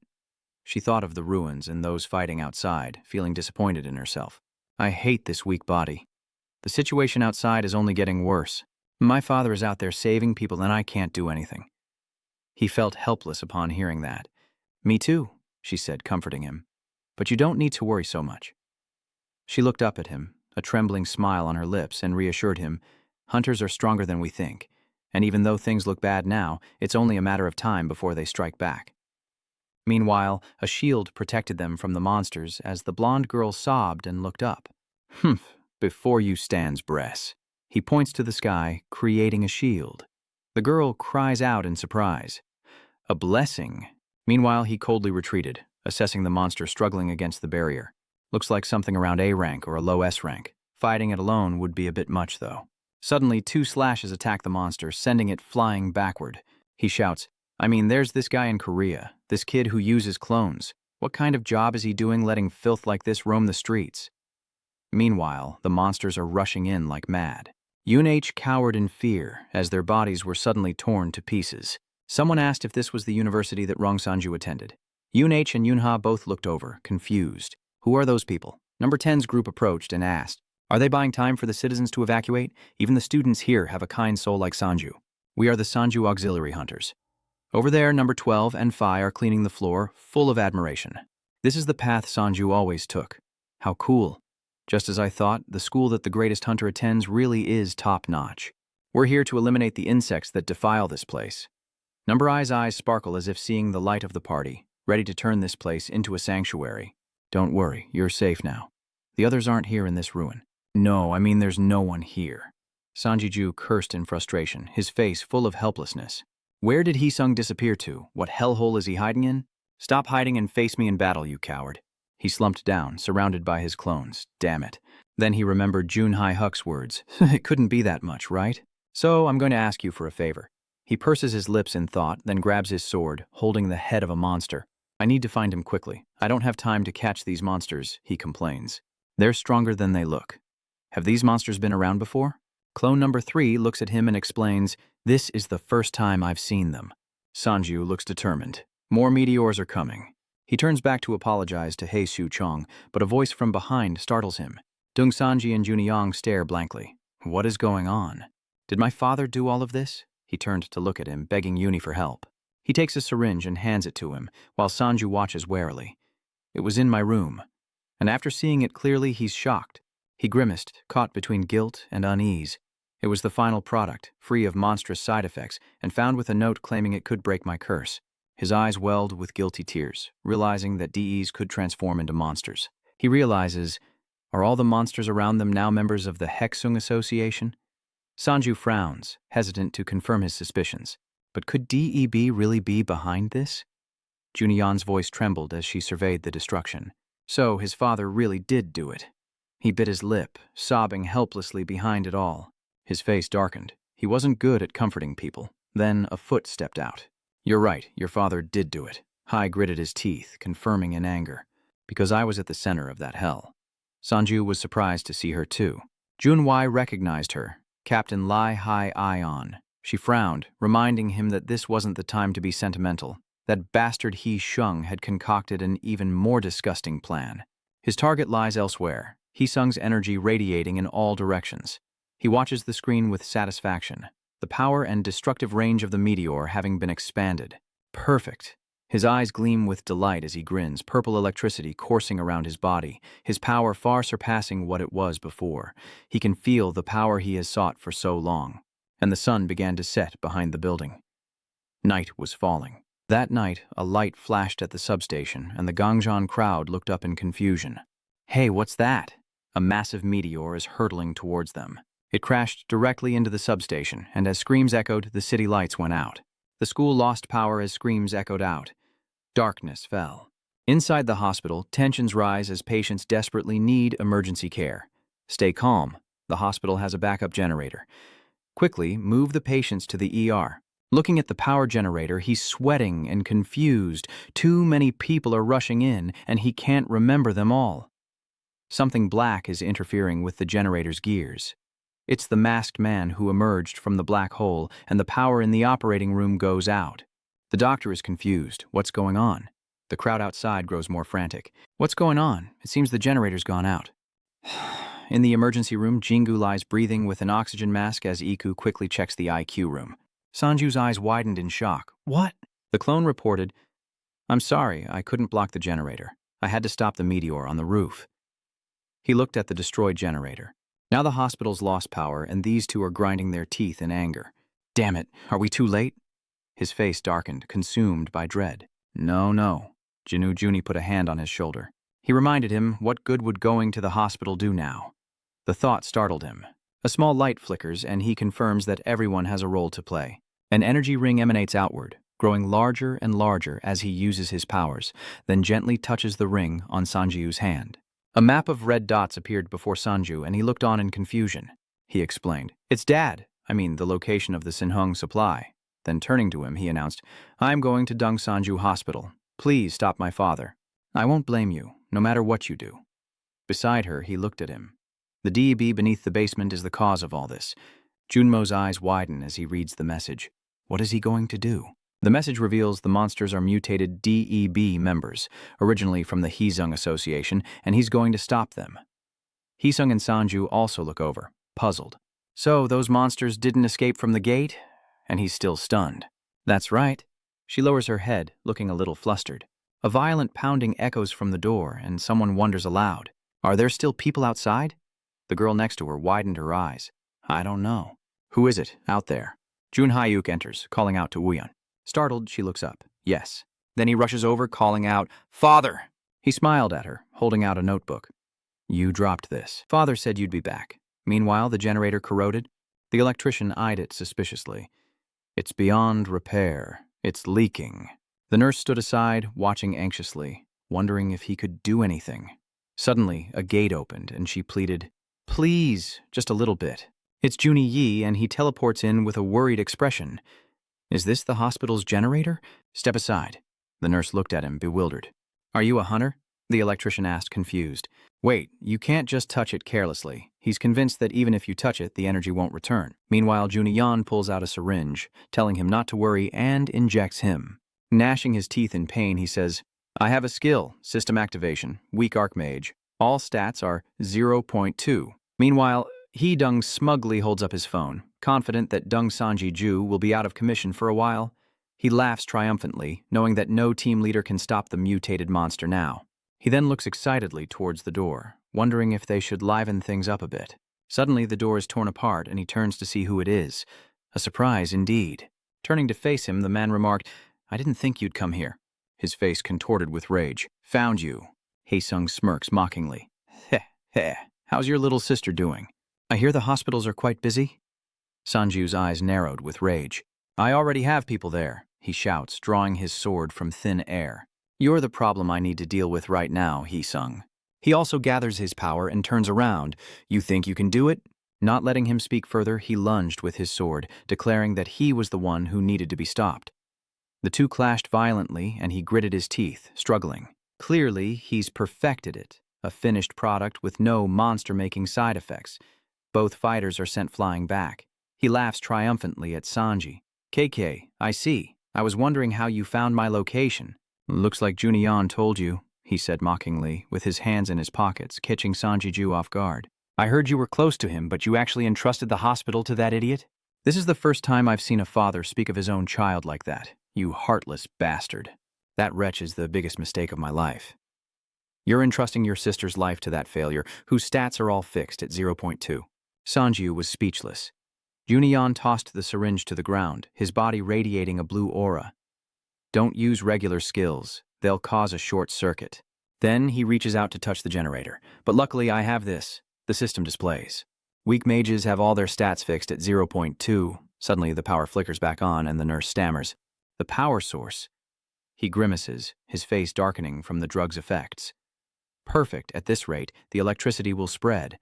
She thought of the ruins and those fighting outside, feeling disappointed in herself. I hate this weak body. The situation outside is only getting worse. My father is out there saving people and I can't do anything. He felt helpless upon hearing that. Me too, she said, comforting him. But you don't need to worry so much. She looked up at him, a trembling smile on her lips, and reassured him, Hunters are stronger than we think, and even though things look bad now, it's only a matter of time before they strike back. Meanwhile, a shield protected them from the monsters as the blonde girl sobbed and looked up. Before you stands Bress. He points to the sky, creating a shield. The girl cries out in surprise. A blessing. Meanwhile, he coldly retreated, assessing the monster struggling against the barrier. Looks like something around A rank or a low S rank. Fighting it alone would be a bit much, though. Suddenly, 2 slashes attack the monster, sending it flying backward. He shouts, I mean, there's this guy in Korea, this kid who uses clones. What kind of job is he doing letting filth like this roam the streets? Meanwhile, the monsters are rushing in like mad. Yunage cowered in fear as their bodies were suddenly torn to pieces. Someone asked if this was the university that Rong Sanju attended. Yunage and Yunha both looked over, confused. Who are those people? Number 10's group approached and asked, Are they buying time for the citizens to evacuate? Even the students here have a kind soul like Sanju. We are the Sanju Auxiliary Hunters. Over there, number 12 and Phi are cleaning the floor, full of admiration. This is the path Sanju always took. How cool. Just as I thought, the school that the greatest hunter attends really is top-notch. We're here to eliminate the insects that defile this place. Number I's eyes sparkle as if seeing the light of the party, ready to turn this place into a sanctuary. Don't worry, you're safe now. The others aren't here in this ruin. No, I mean there's no one here. Sanjiju cursed in frustration, his face full of helplessness. Where did Heesung disappear to? What hellhole is he hiding in? Stop hiding and face me in battle, you coward. He slumped down, surrounded by his clones. Damn it. Then he remembered Jun Hai Huck's words. It couldn't be that much, right? So I'm going to ask you for a favor. He purses his lips in thought, then grabs his sword, holding the head of a monster. I need to find him quickly. I don't have time to catch these monsters, he complains. They're stronger than they look. Have these monsters been around before? Clone number 3 looks at him and explains, This is the first time I've seen them. Sanju looks determined. More meteors are coming. He turns back to apologize to He Shu Chong, but a voice from behind startles him. Dung Sanji and Juniyang stare blankly. What is going on? Did my father do all of this? He turned to look at him, begging Uni for help. He takes a syringe and hands it to him, while Sanju watches warily. It was in my room. And after seeing it clearly, he's shocked. He grimaced, caught between guilt and unease. It was the final product, free of monstrous side effects, and found with a note claiming it could break my curse. His eyes welled with guilty tears, realizing that DEs could transform into monsters. He realizes, are all the monsters around them now members of the Hexung Association? Sanju frowns, hesitant to confirm his suspicions. But could DEB really be behind this? Junyan's voice trembled as she surveyed the destruction. So his father really did do it. He bit his lip, sobbing helplessly behind it all. His face darkened. He wasn't good at comforting people. Then a foot stepped out. You're right, your father did do it. Hai gritted his teeth, confirming in anger. Because I was at the center of that hell. Sanju was surprised to see her too. Junwei recognized her, Captain Lai Hai Ion. She frowned, reminding him that this wasn't the time to be sentimental. That bastard He Shung had concocted an even more disgusting plan. His target lies elsewhere, He Sung's energy radiating in all directions. He watches the screen with satisfaction, the power and destructive range of the meteor having been expanded. Perfect. His eyes gleam with delight as he grins, purple electricity coursing around his body, his power far surpassing what it was before. He can feel the power he has sought for so long. And the sun began to set behind the building. Night was falling. That night, a light flashed at the substation, and the Gangjian crowd looked up in confusion. Hey, what's that? A massive meteor is hurtling towards them. It crashed directly into the substation, and as screams echoed, the city lights went out. The school lost power as screams echoed out. Darkness fell. Inside the hospital, tensions rise as patients desperately need emergency care. Stay calm. The hospital has a backup generator. Quickly, move the patients to the ER. Looking at the power generator, he's sweating and confused. Too many people are rushing in, and he can't remember them all. Something black is interfering with the generator's gears. It's the masked man who emerged from the black hole, and the power in the operating room goes out. The doctor is confused. What's going on? The crowd outside grows more frantic. What's going on? It seems the generator's gone out. In the emergency room, Jingu lies breathing with an oxygen mask as Iku quickly checks the IQ room. Sanju's eyes widened in shock. What? The clone reported, I'm sorry, I couldn't block the generator. I had to stop the meteor on the roof. He looked at the destroyed generator. Now the hospital's lost power, and these two are grinding their teeth in anger. Damn it, are we too late? His face darkened, consumed by dread. No. Juni put a hand on his shoulder. He reminded him, what good would going to the hospital do now? The thought startled him. A small light flickers, and he confirms that everyone has a role to play. An energy ring emanates outward, growing larger and larger as he uses his powers, then gently touches the ring on Sanju's hand. A map of red dots appeared before Sanju, and he looked on in confusion. He explained, It's Dad. The location of the Sinhung supply. Then turning to him, he announced, I'm going to Dung Sanju Hospital. Please stop my father. I won't blame you, no matter what you do. Beside her, he looked at him. The DEB beneath the basement is the cause of all this. Junmo's eyes widen as he reads the message. What is he going to do? The message reveals the monsters are mutated DEB members, originally from the Hizung Association, and he's going to stop them. Hisung and Sanju also look over, puzzled. So those monsters didn't escape from the gate? And he's still stunned. That's right. She lowers her head, looking a little flustered. A violent pounding echoes from the door, and someone wonders aloud. Are there still people outside? The girl next to her widened her eyes. I don't know. Who is it, out there? Jun Hyuk enters, calling out to Wooyeon. Startled, she looks up. Yes. Then he rushes over, calling out, Father! He smiled at her, holding out a notebook. You dropped this. Father said you'd be back. Meanwhile, the generator corroded. The electrician eyed it suspiciously. It's beyond repair. It's leaking. The nurse stood aside, watching anxiously, wondering if he could do anything. Suddenly, a gate opened, and she pleaded, Please, just a little bit. It's Junie Yi, and he teleports in with a worried expression. Is this the hospital's generator? Step aside. The nurse looked at him, bewildered. Are you a hunter? The electrician asked, confused. Wait, you can't just touch it carelessly. He's convinced that even if you touch it, the energy won't return. Meanwhile, Juniyan pulls out a syringe, telling him not to worry, and injects him. Gnashing his teeth in pain, he says, I have a skill, system activation, weak archmage. All stats are 0.2. Meanwhile, He Dung smugly holds up his phone, confident that Dung Sanji Ju will be out of commission for a while. He laughs triumphantly, knowing that no team leader can stop the mutated monster now. He then looks excitedly towards the door, wondering if they should liven things up a bit. Suddenly, the door is torn apart and he turns to see who it is. A surprise indeed. Turning to face him, the man remarked, "I didn't think you'd come here." His face contorted with rage. "Found you." Haesung smirks mockingly. "Heh, heh. How's your little sister doing?" "I hear the hospitals are quite busy." Sanju's eyes narrowed with rage. "I already have people there," he shouts, drawing his sword from thin air. "You're the problem I need to deal with right now, Haesung." He also gathers his power and turns around. "You think you can do it?" Not letting him speak further, he lunged with his sword, declaring that he was the one who needed to be stopped. The two clashed violently, and he gritted his teeth, struggling. Clearly, he's perfected it, a finished product with no monster-making side effects. Both fighters are sent flying back. He laughs triumphantly at Sanji. "KK, I see. I was wondering how you found my location." "Looks like Junion told you," he said mockingly, with his hands in his pockets, catching Sanjiju off guard. "I heard you were close to him, but you actually entrusted the hospital to that idiot?" "This is the first time I've seen a father speak of his own child like that. You heartless bastard. That wretch is the biggest mistake of my life. You're entrusting your sister's life to that failure, whose stats are all fixed at 0.2. Sanju was speechless. Junion tossed the syringe to the ground, his body radiating a blue aura. "Don't use regular skills. They'll cause a short circuit." Then he reaches out to touch the generator. "But luckily I have this," the system displays. "Weak mages have all their stats fixed at 0.2. Suddenly the power flickers back on and the nurse stammers. "The power source." He grimaces, his face darkening from the drug's effects. "Perfect. At this rate, the electricity will spread."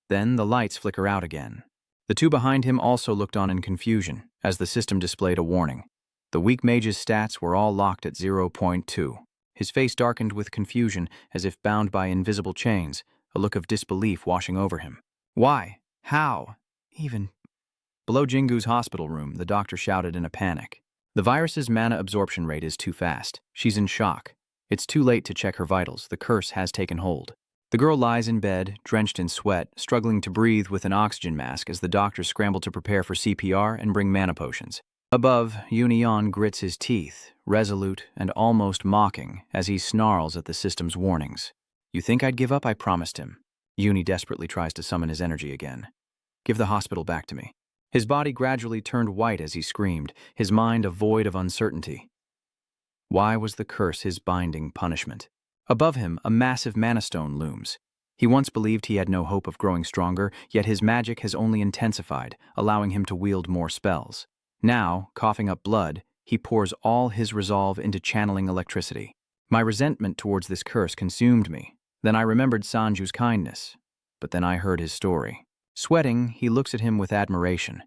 Then the lights flicker out again. The two behind him also looked on in confusion, as the system displayed a warning. The weak mage's stats were all locked at 0.2. His face darkened with confusion, as if bound by invisible chains, a look of disbelief washing over him. "Why? How? Even?" Below Jingu's hospital room, the doctor shouted in a panic. "The virus's mana absorption rate is too fast. She's in shock. It's too late to check her vitals. The curse has taken hold." The girl lies in bed, drenched in sweat, struggling to breathe with an oxygen mask as the doctors scramble to prepare for CPR and bring mana potions. Above, Union grits his teeth, resolute and almost mocking, as he snarls at the system's warnings. "You think I'd give up? I promised him." Uni desperately tries to summon his energy again. "Give the hospital back to me." His body gradually turned white as he screamed, his mind a void of uncertainty. Why was the curse his binding punishment? Above him, a massive mana stone looms. He once believed he had no hope of growing stronger, yet his magic has only intensified, allowing him to wield more spells. Now, coughing up blood, he pours all his resolve into channeling electricity. "My resentment towards this curse consumed me. Then I remembered Sanju's kindness. But then I heard his story." Sweating, he looks at him with admiration.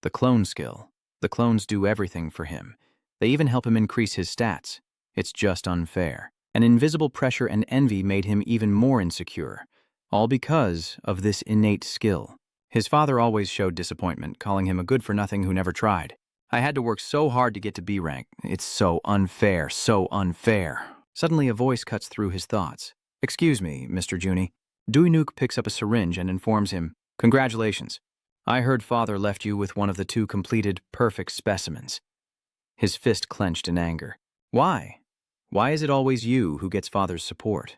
The clone skill. The clones do everything for him. They even help him increase his stats. It's just unfair. An invisible pressure and envy made him even more insecure, all because of this innate skill. His father always showed disappointment, calling him a good-for-nothing who never tried. "I had to work so hard to get to B rank. It's so unfair, so unfair." Suddenly a voice cuts through his thoughts. "Excuse me, Mr. Junie." Duinuk picks up a syringe and informs him, "Congratulations. I heard father left you with one of the two completed, perfect specimens." His fist clenched in anger. "Why? Why is it always you who gets father's support?"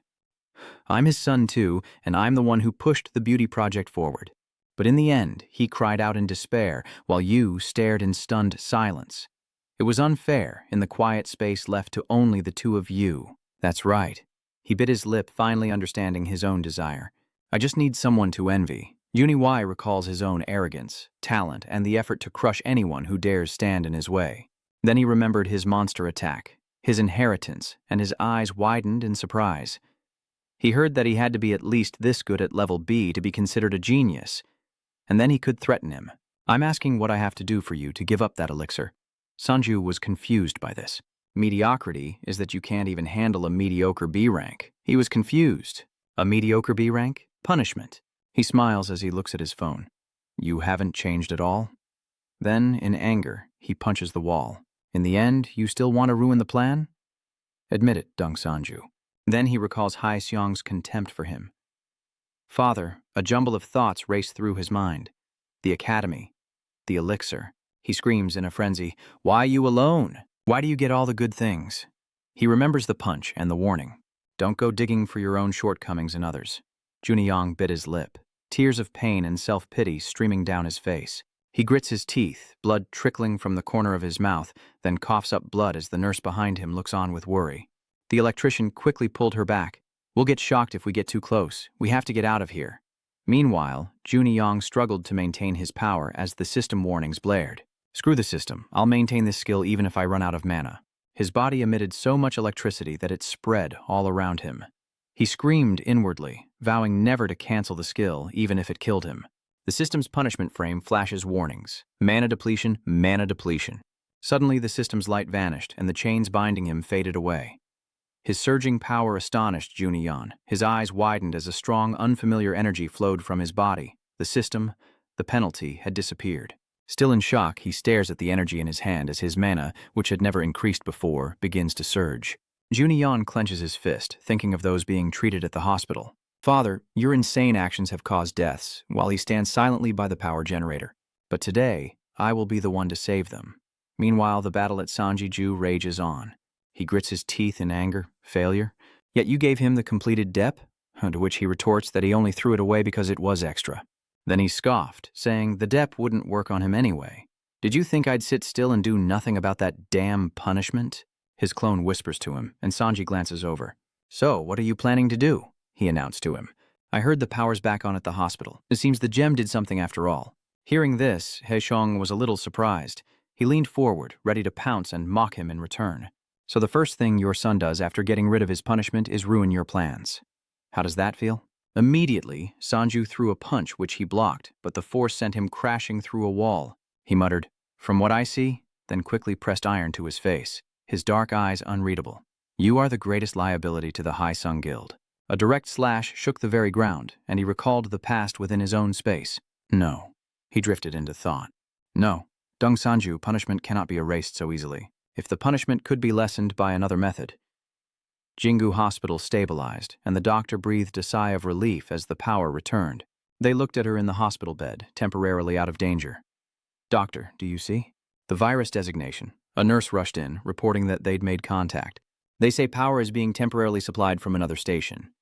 "I'm his son too, and I'm the one who pushed the beauty project forward. But in the end, he cried out in despair, while you stared in stunned silence. It was unfair in the quiet space left to only the two of you." "That's right." He bit his lip, finally understanding his own desire. "I just need someone to envy." Junie Y recalls his own arrogance, talent, and the effort to crush anyone who dares stand in his way. Then he remembered his monster attack, his inheritance, and his eyes widened in surprise. He heard that he had to be at least this good at level B to be considered a genius, and then he could threaten him. "I'm asking what I have to do for you to give up that elixir." Sanju was confused by this. Mediocrity is that you can't even handle a mediocre B rank. He was confused. A mediocre B rank? Punishment. He smiles as he looks at his phone. "You haven't changed at all?" Then, in anger, he punches the wall. "In the end, you still want to ruin the plan?" "Admit it, Deng Sanju." Then he recalls Hai Xiong's contempt for him. "Father," a jumble of thoughts race through his mind. The academy. The elixir. He screams in a frenzy, "Why you alone? Why do you get all the good things?" He remembers the punch and the warning. Don't go digging for your own shortcomings in others. Juniyang bit his lip. tears of pain and self-pity streaming down his face. He grits his teeth, blood trickling from the corner of his mouth, then coughs up blood as the nurse behind him looks on with worry. The electrician quickly pulled her back. "We'll get shocked if we get too close. We have to get out of here." Meanwhile, Juniyang struggled to maintain his power as the system warnings blared. "Screw the system. I'll maintain this skill even if I run out of mana." His body emitted so much electricity that it spread all around him. He screamed inwardly, vowing never to cancel the skill even if it killed him. The system's punishment frame flashes warnings. Mana depletion, mana depletion. Suddenly the system's light vanished and the chains binding him faded away. His surging power astonished Juniyang. His eyes widened as a strong, unfamiliar energy flowed from his body. The system, the penalty, had disappeared. Still in shock, he stares at the energy in his hand as his mana, which had never increased before, begins to surge. Juniyang clenches his fist, thinking of those being treated at the hospital. "Father, your insane actions have caused deaths, while he stands silently by the power generator. But today, I will be the one to save them." Meanwhile, the battle at Sanjiju rages on. He grits his teeth in anger, failure. "Yet you gave him the completed dep?" To which he retorts that he only threw it away because it was extra. Then he scoffed, saying the dep wouldn't work on him anyway. "Did you think I'd sit still and do nothing about that damn punishment?" His clone whispers to him, and Sanji glances over. "So, what are you planning to do?" he announced to him. "I heard the power's back on at the hospital. It seems the gem did something after all." Hearing this, Heishong was a little surprised. He leaned forward, ready to pounce and mock him in return. "So the first thing your son does after getting rid of his punishment is ruin your plans. How does that feel?" Immediately, Sanju threw a punch which he blocked, but the force sent him crashing through a wall. He muttered, "From what I see," then quickly pressed iron to his face, his dark eyes unreadable. "You are the greatest liability to the High Sung Guild." A direct slash shook the very ground, and he recalled the past within his own space. No. He drifted into thought. No. Dung Sanju, punishment cannot be erased so easily. If the punishment could be lessened by another method. Jingu Hospital stabilized, and the doctor breathed a sigh of relief as the power returned. They looked at her in the hospital bed, temporarily out of danger. "Doctor, do you see?" The virus designation. A nurse rushed in, reporting that they'd made contact. "They say power is being temporarily supplied from another station."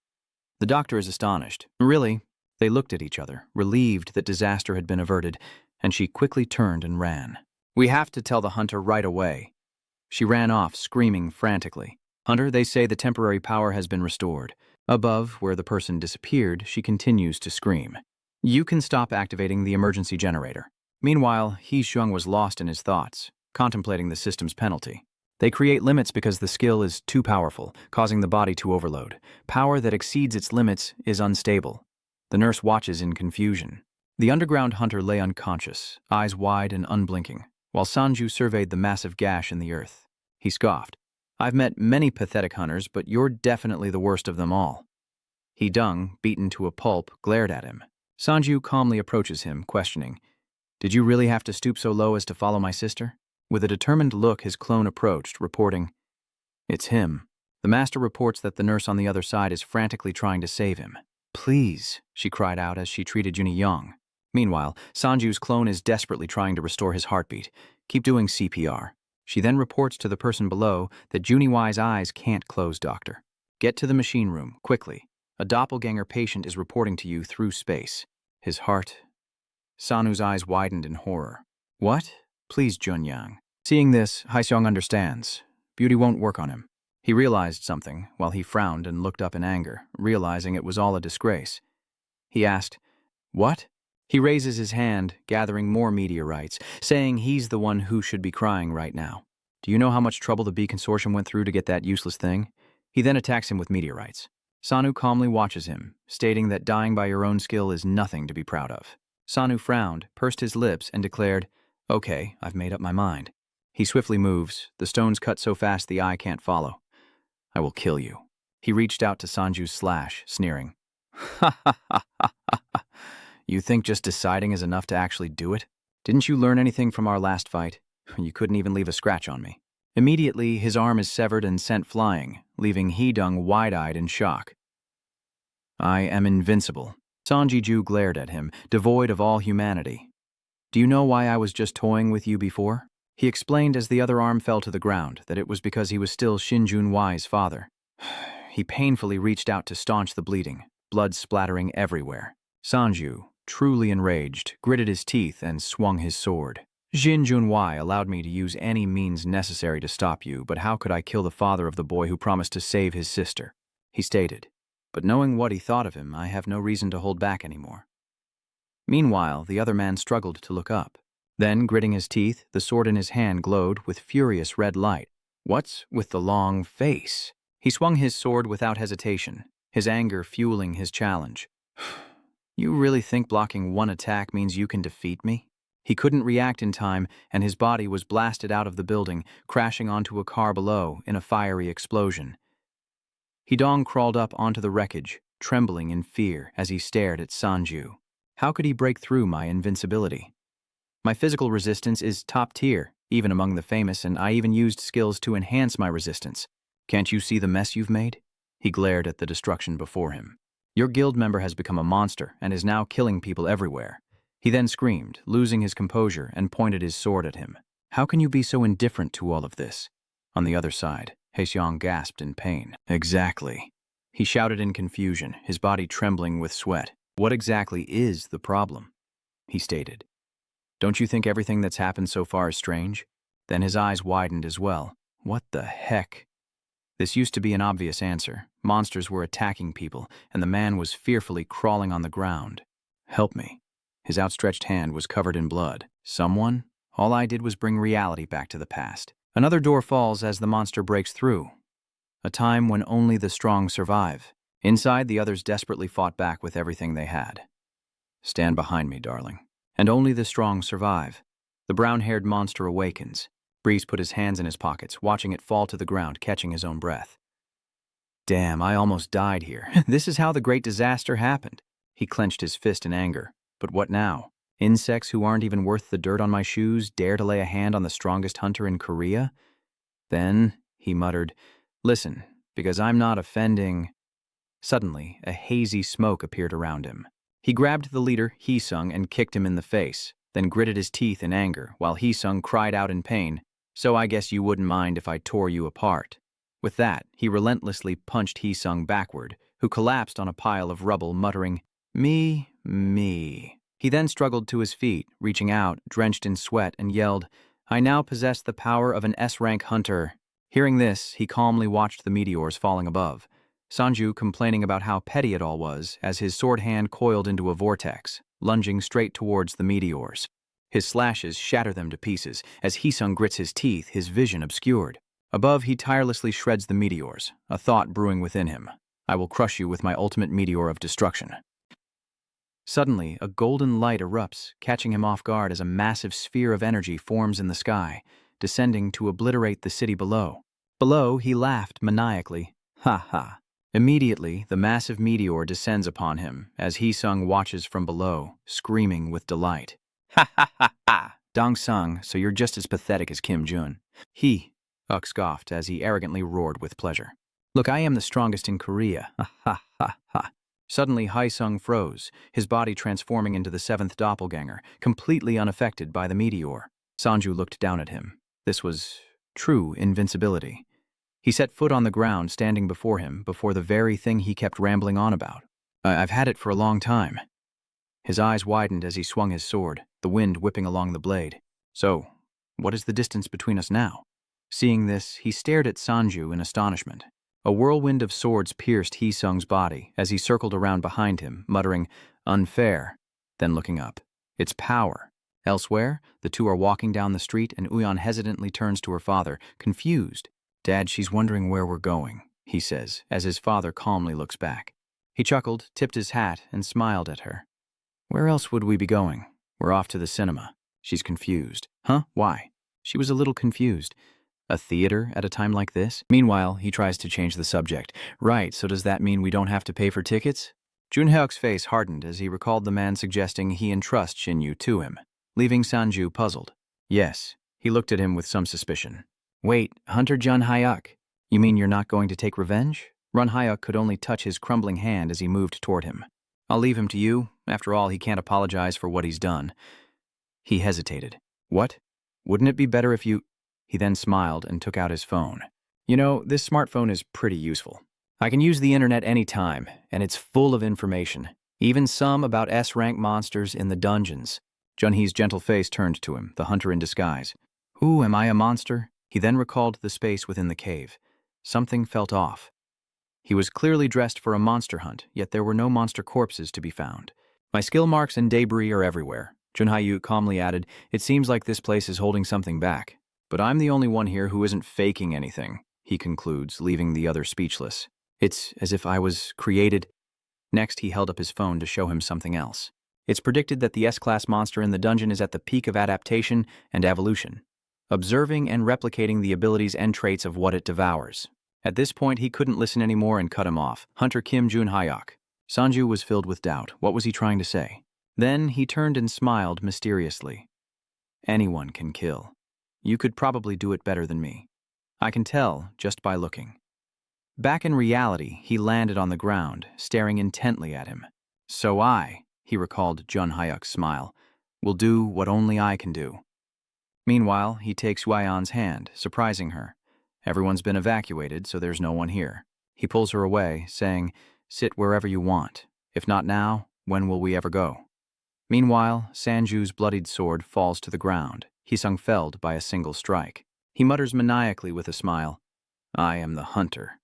The doctor is astonished. "Really?" They looked at each other, relieved that disaster had been averted, and she quickly turned and ran. "We have to tell the hunter right away." She ran off, screaming frantically. "Hunter, they say the temporary power has been restored." Above, where the person disappeared, she continues to scream. "You can stop activating the emergency generator." Meanwhile, He Xiong was lost in his thoughts, contemplating the system's penalty. They create limits because the skill is too powerful, causing the body to overload. Power that exceeds its limits is unstable. The nurse watches in confusion. The underground hunter lay unconscious, eyes wide and unblinking, while Sanju surveyed the massive gash in the earth. He scoffed. "I've met many pathetic hunters, but you're definitely the worst of them all." He Dung, beaten to a pulp, glared at him. Sanju calmly approaches him, questioning, "Did you really have to stoop so low as to follow my sister?" With a determined look, his clone approached, reporting, "It's him." The master reports that the nurse on the other side is frantically trying to save him. "Please," she cried out as she treated Juniyang. Meanwhile, Sanju's clone is desperately trying to restore his heartbeat. "Keep doing CPR." She then reports to the person below that Juniwai's eyes can't close, doctor. "Get to the machine room, quickly. A doppelganger patient is reporting to you through space." His heart... Sanu's eyes widened in horror. "What? Please, Junyang." Seeing this, Haixiong understands. Beauty won't work on him. He realized something, while he frowned and looked up in anger, realizing it was all a disgrace. He asked, "What?" He raises his hand, gathering more meteorites, saying he's the one who should be crying right now. "Do you know how much trouble the B Consortium went through to get that useless thing?" He then attacks him with meteorites. Sanu calmly watches him, stating that dying by your own skill is nothing to be proud of. Sanu frowned, pursed his lips, and declared, "Okay, I've made up my mind." He swiftly moves, the stones cut so fast the eye can't follow. "I will kill you." He reached out to Sanju's slash, sneering. "Ha ha ha ha ha. You think just deciding is enough to actually do it? Didn't you learn anything from our last fight? You couldn't even leave a scratch on me." Immediately, his arm is severed and sent flying, leaving Hidung wide-eyed in shock. "I am invincible." Sanjiju glared at him, devoid of all humanity. "Do you know why I was just toying with you before?" He explained as the other arm fell to the ground that it was because he was still Shinjun Wai's father. He painfully reached out to staunch the bleeding, blood splattering everywhere. Sanju, truly enraged, gritted his teeth and swung his sword. Jin Junwei allowed me to use any means necessary to stop you, but how could I kill the father of the boy who promised to save his sister? He stated. But knowing what he thought of him, I have no reason to hold back anymore. Meanwhile, the other man struggled to look up. Then, gritting his teeth, the sword in his hand glowed with furious red light. What's with the long face? He swung his sword without hesitation, his anger fueling his challenge. You really think blocking one attack means you can defeat me? He couldn't react in time, and his body was blasted out of the building, crashing onto a car below in a fiery explosion. Hidong crawled up onto the wreckage, trembling in fear as he stared at Sanju. How could he break through my invincibility? My physical resistance is top tier, even among the famous, and I even used skills to enhance my resistance. Can't you see the mess you've made? He glared at the destruction before him. Your guild member has become a monster and is now killing people everywhere. He then screamed, losing his composure, and pointed his sword at him. How can you be so indifferent to all of this? On the other side, Haeseong gasped in pain. Exactly. He shouted in confusion, his body trembling with sweat. What exactly is the problem? He stated. Don't you think everything that's happened so far is strange? Then his eyes widened as well. What the heck? This used to be an obvious answer. Monsters were attacking people, and the man was fearfully crawling on the ground. Help me. His outstretched hand was covered in blood. Someone? All I did was bring reality back to the past. Another door falls as the monster breaks through. A time when only the strong survive. Inside, the others desperately fought back with everything they had. Stand behind me, darling. And only the strong survive. The brown-haired monster awakens. Breeze put his hands in his pockets, watching it fall to the ground, catching his own breath. Damn, I almost died here. This is how the great disaster happened. He clenched his fist in anger. But what now? Insects who aren't even worth the dirt on my shoes dare to lay a hand on the strongest hunter in Korea? Then, he muttered, listen, because I'm not offending. Suddenly, a hazy smoke appeared around him. He grabbed the leader, Haesung, and kicked him in the face, then gritted his teeth in anger, while Haesung cried out in pain, so I guess you wouldn't mind if I tore you apart. With that, he relentlessly punched Haesung backward, who collapsed on a pile of rubble, muttering, Me. He then struggled to his feet, reaching out, drenched in sweat, and yelled, I now possess the power of an S-rank hunter. Hearing this, he calmly watched the meteors falling above. Sanju complaining about how petty it all was as his sword hand coiled into a vortex, lunging straight towards the meteors. His slashes shatter them to pieces. As Haesung grits his teeth, his vision obscured. Above, he tirelessly shreds the meteors, a thought brewing within him. I will crush you with my ultimate meteor of destruction. Suddenly, a golden light erupts, catching him off guard as a massive sphere of energy forms in the sky, descending to obliterate the city below. Below, he laughed maniacally. Ha ha. Immediately, the massive meteor descends upon him as Haesung watches from below, screaming with delight. Ha ha ha ha! Dong-sung, so you're just as pathetic as Kim Jun. Uk scoffed as he arrogantly roared with pleasure. Look, I am the strongest in Korea. Ha ha ha ha. Suddenly, Haesung froze, his body transforming into the seventh doppelganger, completely unaffected by the meteor. Sanju looked down at him. This was true invincibility. He set foot on the ground, standing before him, before the very thing he kept rambling on about. I've had it for a long time. His eyes widened as he swung his sword, the wind whipping along the blade. So, what is the distance between us now? Seeing this, he stared at Sanju in astonishment. A whirlwind of swords pierced Haesung's body as he circled around behind him, muttering, unfair, then looking up. It's power. Elsewhere, the two are walking down the street and Uyeon hesitantly turns to her father, confused. Dad, she's wondering where we're going, he says, as his father calmly looks back. He chuckled, tipped his hat, and smiled at her. Where else would we be going? We're off to the cinema. She's confused. Huh? Why? She was a little confused. A theater at a time like this? Meanwhile, he tries to change the subject. Right, so does that mean we don't have to pay for tickets? Junhyuk's face hardened as he recalled the man suggesting he entrust Shinyu to him, leaving Sanju puzzled. Yes, he looked at him with some suspicion. Wait, Hunter Jun Hyuk, you mean you're not going to take revenge? Run Hyuk could only touch his crumbling hand as he moved toward him. I'll leave him to you. After all, he can't apologize for what he's done. He hesitated. What? Wouldn't it be better if you... He then smiled and took out his phone. You know, this smartphone is pretty useful. I can use the internet anytime, and it's full of information. Even some about S-rank monsters in the dungeons. Junhee's gentle face turned to him, the hunter in disguise. Ooh, am I a monster? He then recalled the space within the cave. Something felt off. He was clearly dressed for a monster hunt, yet there were no monster corpses to be found. My skill marks and debris are everywhere. Junhai calmly added, it seems like this place is holding something back. But I'm the only one here who isn't faking anything, he concludes, leaving the other speechless. It's as if I was created. Next, he held up his phone to show him something else. It's predicted that the S-class monster in the dungeon is at the peak of adaptation and evolution, observing and replicating the abilities and traits of what it devours. At this point, he couldn't listen anymore and cut him off. Hunter Kim Jun-hyuk. Sanju was filled with doubt. What was he trying to say? Then he turned and smiled mysteriously. Anyone can kill. You could probably do it better than me. I can tell just by looking. Back in reality, he landed on the ground, staring intently at him. So he recalled Jun-hyuk's smile, will do what only I can do. Meanwhile, he takes Huayan's hand, surprising her. Everyone's been evacuated, so there's no one here. He pulls her away, saying, sit wherever you want. If not now, when will we ever go? Meanwhile, Sanju's bloodied sword falls to the ground, Hisung felled by a single strike. He mutters maniacally with a smile, I am the hunter.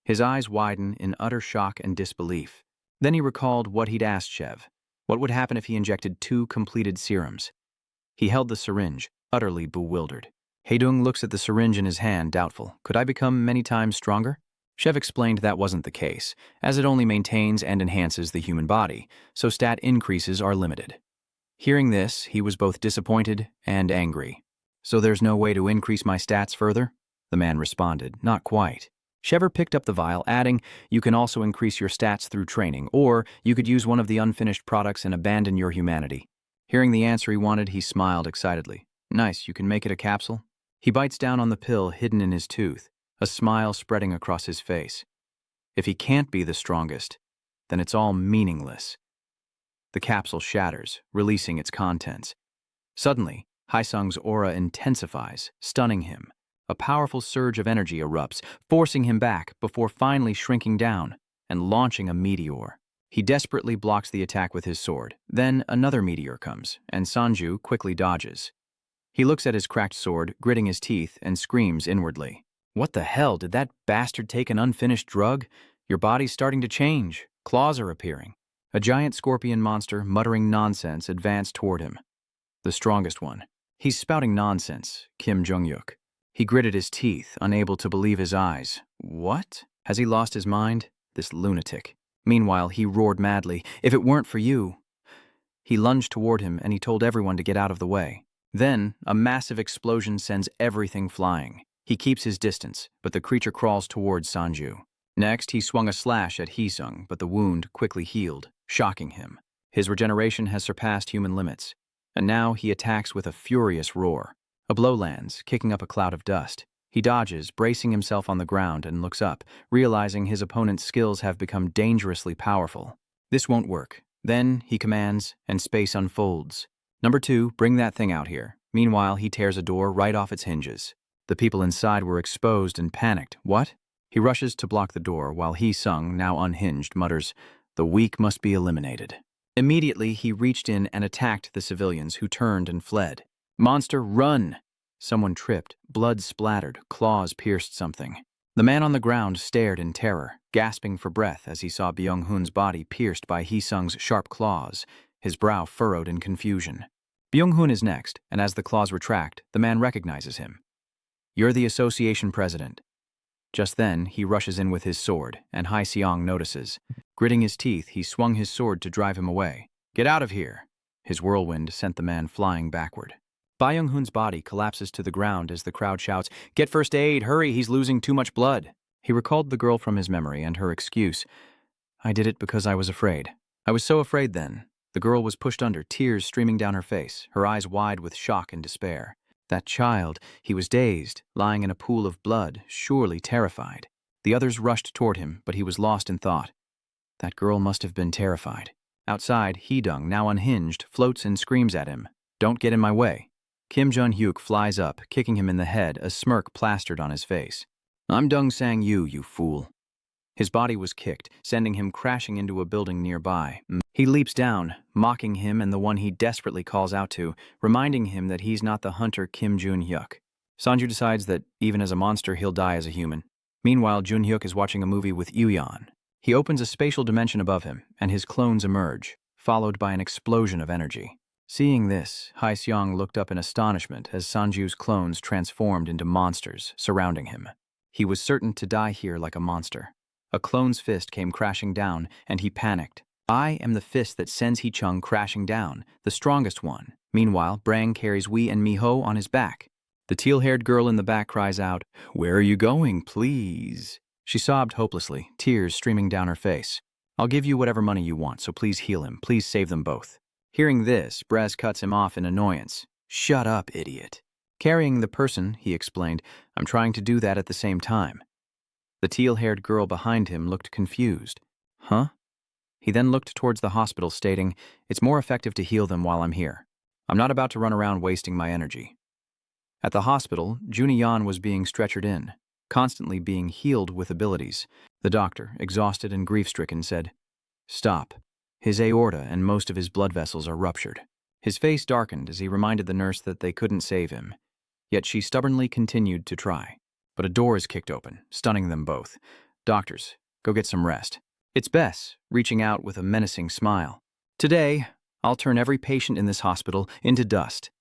His eyes widen in utter shock and disbelief. Then he recalled what he'd asked Chev. What would happen if he injected 2 completed serums? He held the syringe, utterly bewildered. Haedung looks at the syringe in his hand, doubtful. Could I become many times stronger? Chev explained that wasn't the case, as it only maintains and enhances the human body, so stat increases are limited. Hearing this, he was both disappointed and angry. So there's no way to increase my stats further? The man responded, not quite. Chever picked up the vial, adding, you can also increase your stats through training, or you could use one of the unfinished products and abandon your humanity. Hearing the answer he wanted, he smiled excitedly. Nice, you can make it a capsule? He bites down on the pill hidden in his tooth, a smile spreading across his face. If he can't be the strongest, then it's all meaningless. The capsule shatters, releasing its contents. Suddenly, Hisung's aura intensifies, stunning him. A powerful surge of energy erupts, forcing him back before finally shrinking down and launching a meteor. He desperately blocks the attack with his sword. Then another meteor comes, and Sanju quickly dodges. He looks at his cracked sword, gritting his teeth, and screams inwardly. What the hell, did that bastard take an unfinished drug? Your body's starting to change. Claws are appearing. A giant scorpion monster, muttering nonsense, advanced toward him. The strongest one. He's spouting nonsense, Kim Jung-hyuk. He gritted his teeth, unable to believe his eyes. What? Has he lost his mind? This lunatic. Meanwhile, he roared madly, if it weren't for you. He lunged toward him, and he told everyone to get out of the way. Then, a massive explosion sends everything flying. He keeps his distance, but the creature crawls towards Sanju. Next, he swung a slash at Hisung, but the wound quickly healed, shocking him. His regeneration has surpassed human limits, and now he attacks with a furious roar. A blow lands, kicking up a cloud of dust. He dodges, bracing himself on the ground, and looks up, realizing his opponent's skills have become dangerously powerful. This won't work. Then, he commands, and space unfolds. Number 2, bring that thing out here. Meanwhile, he tears a door right off its hinges. The people inside were exposed and panicked. What? He rushes to block the door, while Hisung, now unhinged, mutters, the weak must be eliminated. Immediately, he reached in and attacked the civilians, who turned and fled. Monster, run! Someone tripped, blood splattered, claws pierced something. The man on the ground stared in terror, gasping for breath as he saw Byung-hun's body pierced by Hisung's sharp claws, his brow furrowed in confusion. Byung-hun is next, and as the claws retract, the man recognizes him. You're the association president. Just then, he rushes in with his sword, and Hai Seong notices. Gritting his teeth, he swung his sword to drive him away. Get out of here! His whirlwind sent the man flying backward. Byung-hun's body collapses to the ground as the crowd shouts, get first aid, hurry, he's losing too much blood. He recalled the girl from his memory and her excuse. I did it because I was afraid. I was so afraid then. The girl was pushed under, tears streaming down her face, her eyes wide with shock and despair. That child, he was dazed, lying in a pool of blood, surely terrified. The others rushed toward him, but he was lost in thought. That girl must have been terrified. Outside, Haedung, now unhinged, floats and screams at him. Don't get in my way. Kim Jun-hyuk flies up, kicking him in the head, a smirk plastered on his face. I'm Dong Sang-yu, you fool. His body was kicked, sending him crashing into a building nearby. He leaps down, mocking him and the one he desperately calls out to, reminding him that he's not the hunter Kim Jun-hyuk. Sanju decides that, even as a monster, he'll die as a human. Meanwhile, Jun-hyuk is watching a movie with Yoo-yeon. He opens a spatial dimension above him, and his clones emerge, followed by an explosion of energy. Seeing this, Hae-seong looked up in astonishment as Sanju's clones transformed into monsters, surrounding him. He was certain to die here like a monster. A clone's fist came crashing down, and he panicked. I am the fist that sends Hee-chung crashing down, the strongest one. Meanwhile, Brang carries Wee and Miho on his back. The teal-haired girl in the back cries out, "Where are you going, please?" She sobbed hopelessly, tears streaming down her face. "I'll give you whatever money you want, so please heal him. Please save them both." Hearing this, Braz cuts him off in annoyance. "Shut up, idiot." Carrying the person, he explained, "I'm trying to do that at the same time." The teal-haired girl behind him looked confused. Huh? He then looked towards the hospital, stating, "It's more effective to heal them while I'm here. I'm not about to run around wasting my energy." At the hospital, Jun-yeon was being stretchered in, constantly being healed with abilities. The doctor, exhausted and grief-stricken, said, "Stop. His aorta and most of his blood vessels are ruptured." His face darkened as he reminded the nurse that they couldn't save him. Yet she stubbornly continued to try. But a door is kicked open, stunning them both. "Doctors, go get some rest." It's Bess, reaching out with a menacing smile. "Today, I'll turn every patient in this hospital into dust."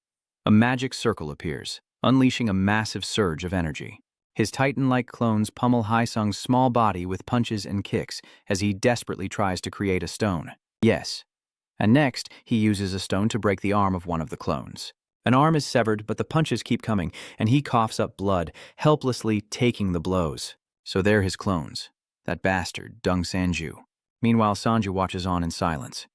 A magic circle appears, unleashing a massive surge of energy. His titan-like clones pummel Hae-seong's small body with punches and kicks as he desperately tries to create a stone. Yes. And next, he uses a stone to break the arm of one of the clones. An arm is severed, but the punches keep coming, and he coughs up blood, helplessly taking the blows. So they're his clones. That bastard, Dung Sanju. Meanwhile, Sanju watches on in silence.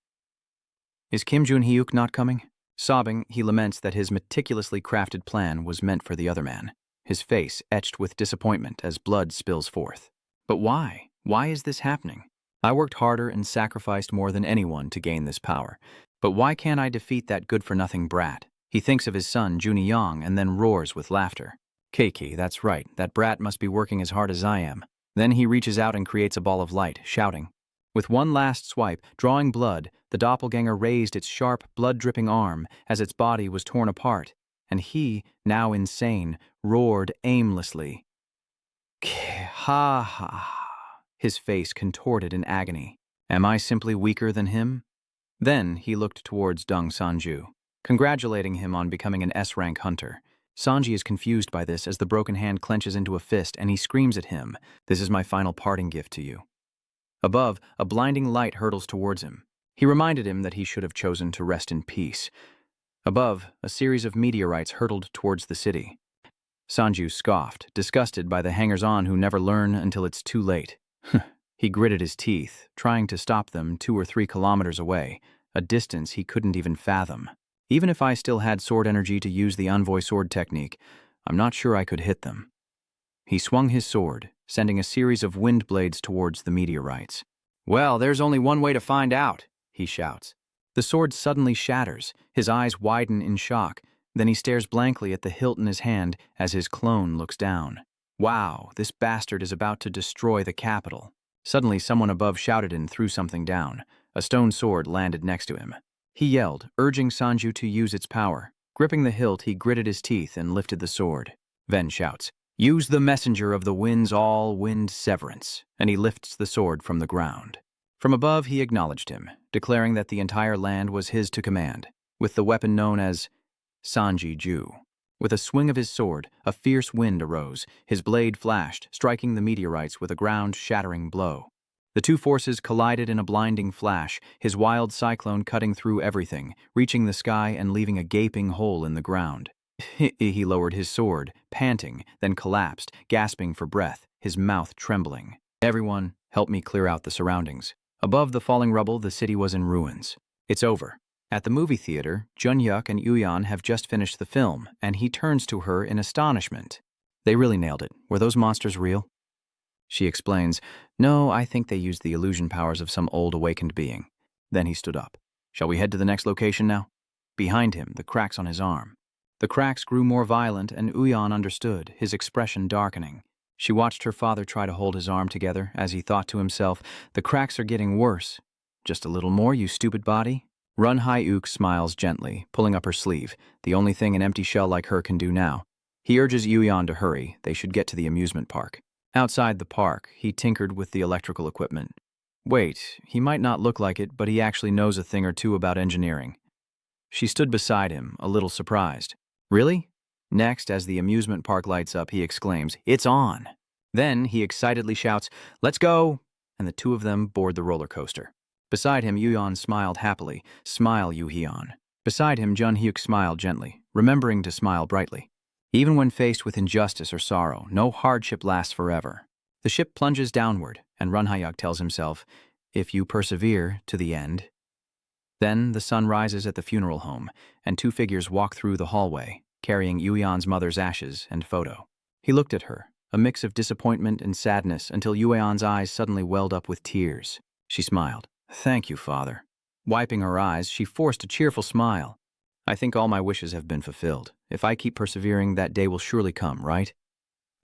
Is Kim Jun-hyuk not coming? Sobbing, he laments that his meticulously crafted plan was meant for the other man, his face etched with disappointment as blood spills forth. But why? Why is this happening? I worked harder and sacrificed more than anyone to gain this power. But why can't I defeat that good-for-nothing brat? He thinks of his son, Jun-yeon, and then roars with laughter. Keiki, that's right, that brat must be working as hard as I am. Then he reaches out and creates a ball of light, shouting. With one last swipe, drawing blood, the doppelganger raised its sharp, blood-dripping arm as its body was torn apart, and he, now insane, roared aimlessly. Ha ha. His face contorted in agony. Am I simply weaker than him? Then he looked towards Dung Sanju, congratulating him on becoming an S-rank hunter. Sanji is confused by this as the broken hand clenches into a fist and he screams at him, "This is my final parting gift to you." Above, a blinding light hurtles towards him. He reminded him that he should have chosen to rest in peace. Above, a series of meteorites hurtled towards the city. Sanju scoffed, disgusted by the hangers-on who never learn until it's too late. He gritted his teeth, trying to stop them 2 or 3 kilometers away, a distance he couldn't even fathom. Even if I still had sword energy to use the envoy sword technique, I'm not sure I could hit them. He swung his sword, sending a series of wind blades towards the meteorites. "Well, there's only one way to find out," he shouts. The sword suddenly shatters, his eyes widen in shock, then he stares blankly at the hilt in his hand as his clone looks down. Wow, this bastard is about to destroy the capital. Suddenly someone above shouted and threw something down. A stone sword landed next to him. He yelled, urging Sanju to use its power. Gripping the hilt, he gritted his teeth and lifted the sword. Ven shouts, "Use the messenger of the wind's all-wind severance," and he lifts the sword from the ground. From above, he acknowledged him, declaring that the entire land was his to command, with the weapon known as Sanji Ju. With a swing of his sword, a fierce wind arose. His blade flashed, striking the meteorites with a ground-shattering blow. The two forces collided in a blinding flash, his wild cyclone cutting through everything, reaching the sky and leaving a gaping hole in the ground. He lowered his sword, panting, then collapsed, gasping for breath, his mouth trembling. "Everyone, help me clear out the surroundings." Above the falling rubble, the city was in ruins. It's over. At the movie theater, Jun-hyuk and Yoo-yeon have just finished the film, and he turns to her in astonishment. "They really nailed it. Were those monsters real?" She explains, "No, I think they used the illusion powers of some old awakened being." Then he stood up. "Shall we head to the next location now?" Behind him, the cracks on his arm. The cracks grew more violent, and Yoo-yeon understood, his expression darkening. She watched her father try to hold his arm together as he thought to himself, the cracks are getting worse. Just a little more, you stupid body? Run Hyuk smiles gently, pulling up her sleeve, the only thing an empty shell like her can do now. He urges Yuyan to hurry, they should get to the amusement park. Outside the park, he tinkered with the electrical equipment. Wait, he might not look like it, but he actually knows a thing or two about engineering. She stood beside him, a little surprised. Really? Next, as the amusement park lights up, he exclaims, "It's on!" Then he excitedly shouts, "Let's go!" And the two of them board the roller coaster. Beside him, Yuyan smiled happily. Smile, Yu-Hyun. Beside him, Jun-hyuk smiled gently, remembering to smile brightly. Even when faced with injustice or sorrow, no hardship lasts forever. The ship plunges downward, and Run-hyuk tells himself, if you persevere to the end. Then the sun rises at the funeral home, and two figures walk through the hallway, carrying Yuyan's mother's ashes and photo. He looked at her, a mix of disappointment and sadness, until Yuyan's eyes suddenly welled up with tears. She smiled. "Thank you, Father." Wiping her eyes, she forced a cheerful smile. "I think all my wishes have been fulfilled. If I keep persevering, that day will surely come, right?"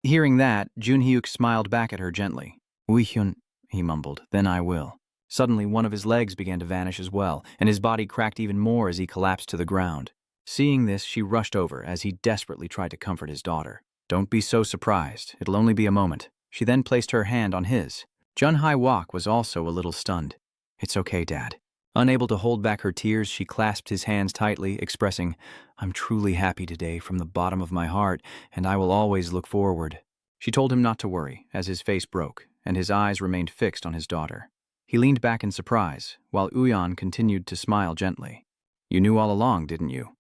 Hearing that, Jun-hyuk smiled back at her gently. "Ui-hyun," he mumbled, "then I will." Suddenly, one of his legs began to vanish as well, and his body cracked even more as he collapsed to the ground. Seeing this, she rushed over as he desperately tried to comfort his daughter. "Don't be so surprised. It'll only be a moment." She then placed her hand on his. Jun-hyuk was also a little stunned. "It's okay, Dad." Unable to hold back her tears, she clasped his hands tightly, expressing, "I'm truly happy today from the bottom of my heart, and I will always look forward." She told him not to worry, as his face broke, and his eyes remained fixed on his daughter. He leaned back in surprise, while Uyan continued to smile gently. "You knew all along, didn't you?"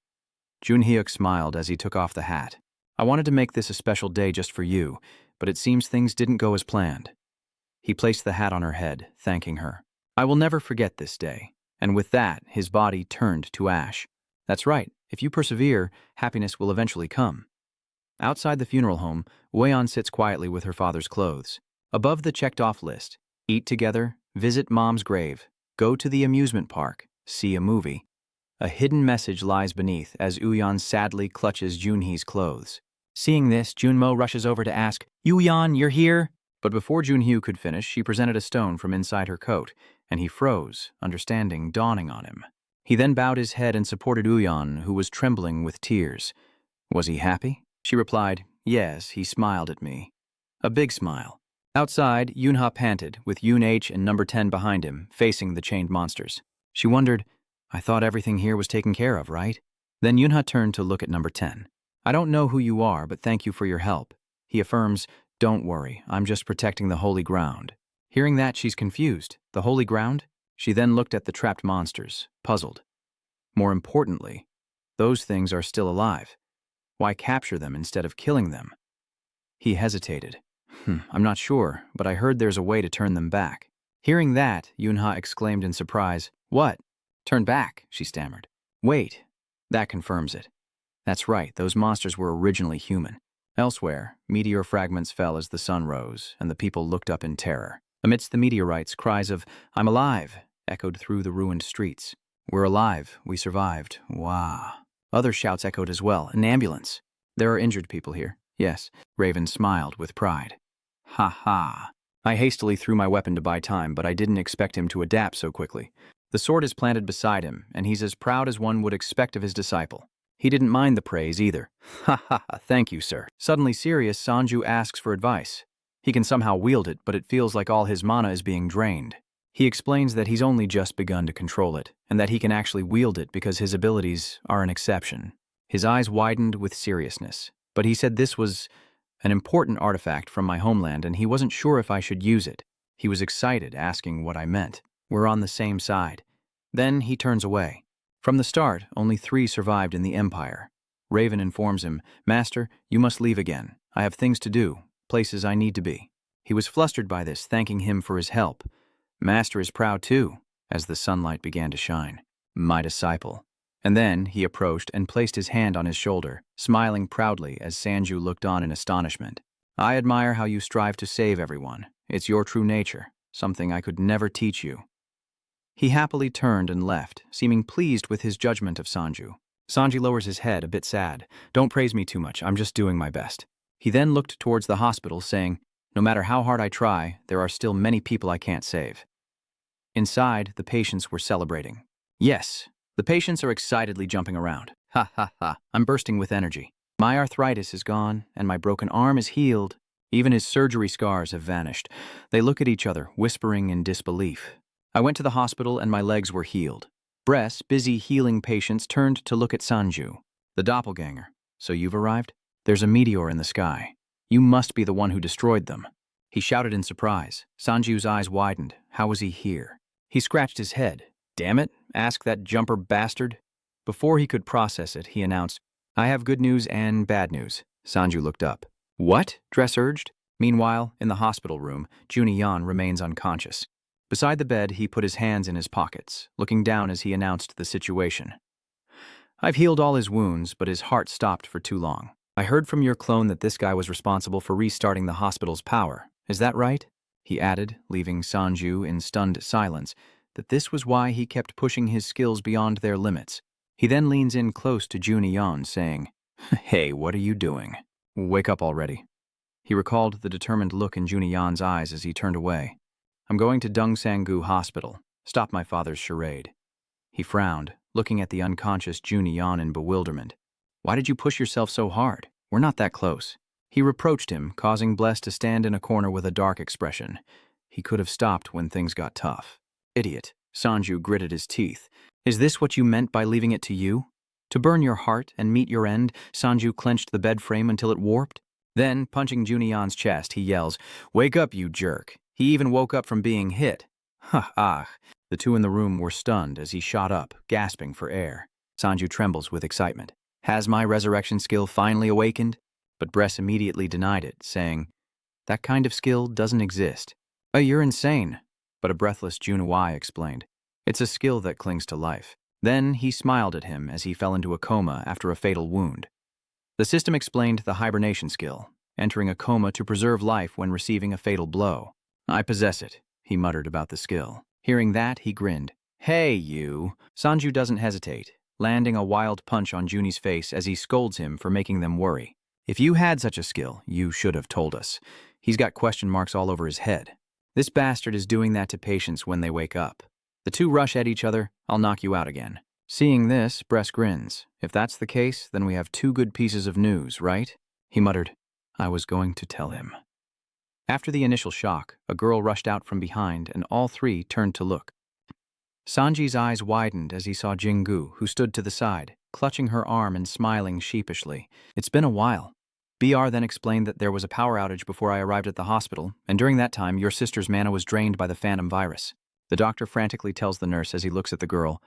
Jun-hyuk smiled as he took off the hat. "I wanted to make this a special day just for you, but it seems things didn't go as planned." He placed the hat on her head, thanking her. "I will never forget this day." And with that, his body turned to ash. "That's right. If you persevere, happiness will eventually come." Outside the funeral home, Won sits quietly with her father's clothes. Above the checked-off list, eat together, visit mom's grave, go to the amusement park, see a movie. A hidden message lies beneath as Uyan sadly clutches Junhee's clothes. Seeing this, Junmo rushes over to ask, "Uyan, you're here?" But before Junhyu could finish, she presented a stone from inside her coat, and he froze, understanding dawning on him. He then bowed his head and supported Uyan, who was trembling with tears. Was he happy? She replied, "Yes," he smiled at me. A big smile. Outside, Yoonha panted, with Yoon H and number 10 behind him, facing the chained monsters. She wondered, "I thought everything here was taken care of, right?" Then Yoonha turned to look at number 10. "I don't know who you are, but thank you for your help." He affirms, "Don't worry, I'm just protecting the holy ground." Hearing that, she's confused. The holy ground? She then looked at the trapped monsters, puzzled. More importantly, those things are still alive. Why capture them instead of killing them? He hesitated. I'm not sure, but I heard there's a way to turn them back." Hearing that, Yoonha exclaimed in surprise, "What? Turn back?" she stammered. "Wait, that confirms it. That's right, those monsters were originally human." Elsewhere, meteor fragments fell as the sun rose, and the people looked up in terror. Amidst the meteorites, cries of, "I'm alive," echoed through the ruined streets. "We're alive, we survived, wah." Other shouts echoed as well, "An ambulance." "There are injured people here." "Yes." Raven smiled with pride. "Ha ha." I hastily threw my weapon to buy time, but I didn't expect him to adapt so quickly. The sword is planted beside him, and he's as proud as one would expect of his disciple. He didn't mind the praise either. "Ha ha ha, thank you, sir." Suddenly serious, Sanju asks for advice. He can somehow wield it, but it feels like all his mana is being drained. He explains that he's only just begun to control it, and that he can actually wield it because his abilities are an exception. His eyes widened with seriousness, but he said this was an important artifact from my homeland, and he wasn't sure if I should use it. He was excited, asking what I meant. We're on the same side. Then he turns away. From the start, only 3 survived in the Empire. Raven informs him, "Master, you must leave again. I have things to do, places I need to be." He was flustered by this, thanking him for his help. Master is proud too, as the sunlight began to shine. My disciple. And then he approached and placed his hand on his shoulder, smiling proudly as Sanju looked on in astonishment. "I admire how you strive to save everyone. It's your true nature, something I could never teach you." He happily turned and left, seeming pleased with his judgment of Sanju. Sanji lowers his head, a bit sad. "Don't praise me too much, I'm just doing my best." He then looked towards the hospital, saying, "No matter how hard I try, there are still many people I can't save." Inside, the patients were celebrating. Yes, the patients are excitedly jumping around. Ha ha ha, I'm bursting with energy. My arthritis is gone, and my broken arm is healed. Even his surgery scars have vanished. They look at each other, whispering in disbelief. I went to the hospital and my legs were healed. Bress, busy healing patients, turned to look at Sanju, the doppelganger. "So you've arrived? There's a meteor in the sky. You must be the one who destroyed them." He shouted in surprise. Sanju's eyes widened. How was he here? He scratched his head. "Damn it, ask that jumper bastard." Before he could process it, he announced, "I have good news and bad news." Sanju looked up. "What?" Dress urged. Meanwhile, in the hospital room, Junyan remains unconscious. Beside the bed, he put his hands in his pockets, looking down as he announced the situation. "I've healed all his wounds, but his heart stopped for too long. I heard from your clone that this guy was responsible for restarting the hospital's power. Is that right?" He added, leaving Sanju in stunned silence, that this was why he kept pushing his skills beyond their limits. He then leans in close to Junyan, saying, "Hey, what are you doing? Wake up already." He recalled the determined look in Junyan's eyes as he turned away. "I'm going to Dongsangu Hospital. Stop my father's charade." He frowned, looking at the unconscious Junyan in bewilderment. "Why did you push yourself so hard? We're not that close." He reproached him, causing Bless to stand in a corner with a dark expression. He could have stopped when things got tough. "Idiot." Sanju gritted his teeth. "Is this what you meant by leaving it to you? To burn your heart and meet your end?" Sanju clenched the bed frame until it warped. Then, punching Junyan's chest, he yells, "Wake up, you jerk." He even woke up from being hit. Ha. The two in the room were stunned as he shot up, gasping for air. Sanju trembles with excitement. Has my resurrection skill finally awakened? But Bress immediately denied it, saying, "That kind of skill doesn't exist." "Oh, you're insane." But a breathless Junhui explained, "It's a skill that clings to life." Then he smiled at him as he fell into a coma after a fatal wound. The system explained the hibernation skill, entering a coma to preserve life when receiving a fatal blow. "I possess it," he muttered about the skill. Hearing that, he grinned. "Hey, you." Sanju doesn't hesitate, landing a wild punch on Juni's face as he scolds him for making them worry. "If you had such a skill, you should have told us." He's got question marks all over his head. This bastard is doing that to patients when they wake up. The two rush at each other. "I'll knock you out again." Seeing this, Bress grins. "If that's the case, then we have two good pieces of news, right?" He muttered, "I was going to tell him." After the initial shock, a girl rushed out from behind and all three turned to look. Sanji's eyes widened as he saw Jingu, who stood to the side, clutching her arm and smiling sheepishly. "It's been a while." BR then explained that there was a power outage before I arrived at the hospital, and during that time your sister's mana was drained by the phantom virus. The doctor frantically tells the nurse as he looks at the girl,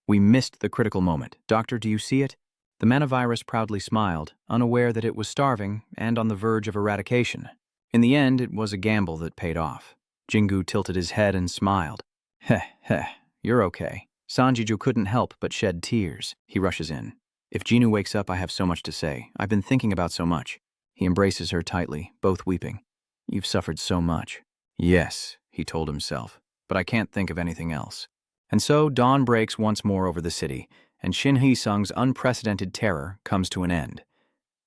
"We missed the critical moment. Doctor, do you see it?" The mana virus proudly smiled, unaware that it was starving and on the verge of eradication. In the end, it was a gamble that paid off. Jingu tilted his head and smiled. Heh, you're okay." Sanjiju couldn't help but shed tears. He rushes in. "If Jinu wakes up, I have so much to say. I've been thinking about so much." He embraces her tightly, both weeping. "You've suffered so much." "Yes," he told himself, "but I can't think of anything else." And so dawn breaks once more over the city, and Shin Hee-sung's unprecedented terror comes to an end.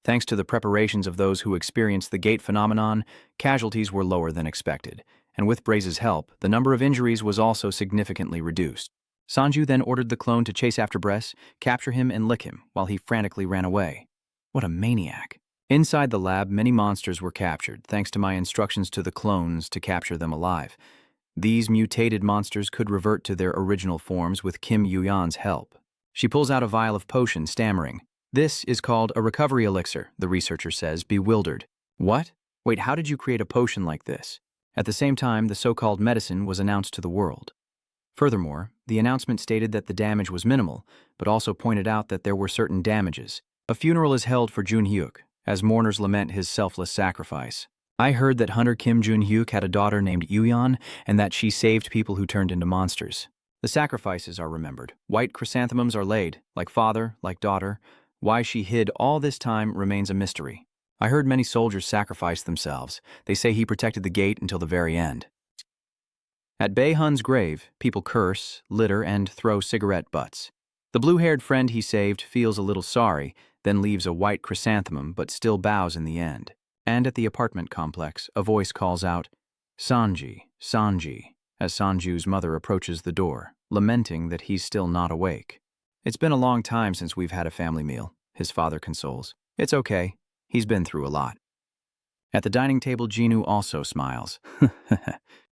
Thanks to the preparations of those who experienced the gate phenomenon, casualties were lower than expected, and with Braze's help, the number of injuries was also significantly reduced. Sanju then ordered the clone to chase after Bress, capture him and lick him, while he frantically ran away. What a maniac. Inside the lab, many monsters were captured, thanks to my instructions to the clones to capture them alive. These mutated monsters could revert to their original forms with Kim Yuyan's help. She pulls out a vial of potion, stammering. "This is called a recovery elixir," the researcher says, bewildered. "What? Wait, how did you create a potion like this?" At the same time, the so-called medicine was announced to the world. Furthermore, the announcement stated that the damage was minimal, but also pointed out that there were certain damages. A funeral is held for Junhyuk, as mourners lament his selfless sacrifice. "I heard that Hunter Kim Junhyuk had a daughter named Yuyan, and that she saved people who turned into monsters. The sacrifices are remembered. White chrysanthemums are laid, like father, like daughter. Why she hid all this time remains a mystery. I heard many soldiers sacrifice themselves. They say he protected the gate until the very end." At Bae-hun's grave, people curse, litter, and throw cigarette butts. The blue-haired friend he saved feels a little sorry, then leaves a white chrysanthemum but still bows in the end. And at the apartment complex, a voice calls out, "Sanji, Sanji," as Sanju's mother approaches the door, lamenting that he's still not awake. "It's been a long time since we've had a family meal," his father consoles. "It's okay. He's been through a lot." At the dining table, Jinu also smiles.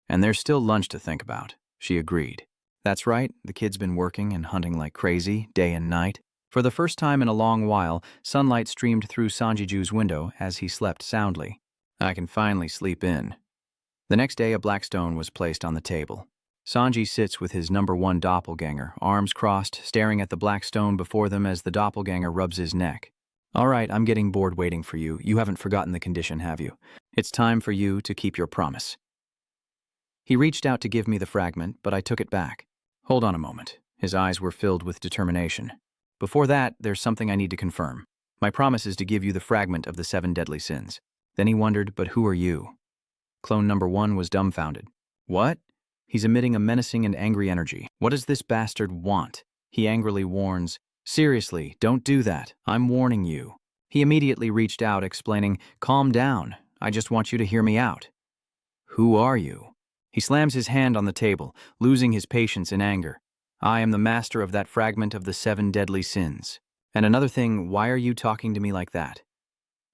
"And there's still lunch to think about," she agreed. "That's right, the kid's been working and hunting like crazy, day and night." For the first time in a long while, sunlight streamed through Sanjiju's window as he slept soundly. "I can finally sleep in." The next day, a black stone was placed on the table. Sanji sits with his #1 doppelganger, arms crossed, staring at the black stone before them as the doppelganger rubs his neck. "All right, I'm getting bored waiting for you. You haven't forgotten the condition, have you? It's time for you to keep your promise." He reached out to give me the fragment, but I took it back. "Hold on a moment." His eyes were filled with determination. "Before that, there's something I need to confirm. My promise is to give you the fragment of the 7 deadly sins." Then he wondered, "But who are you?" Clone #1 was dumbfounded. "What?" He's emitting a menacing and angry energy. "What does this bastard want?" He angrily warns, "Seriously, don't do that. I'm warning you." He immediately reached out, explaining, "Calm down. I just want you to hear me out." "Who are you?" He slams his hand on the table, losing his patience in anger. "I am the master of that fragment of the 7 deadly sins. And another thing, why are you talking to me like that?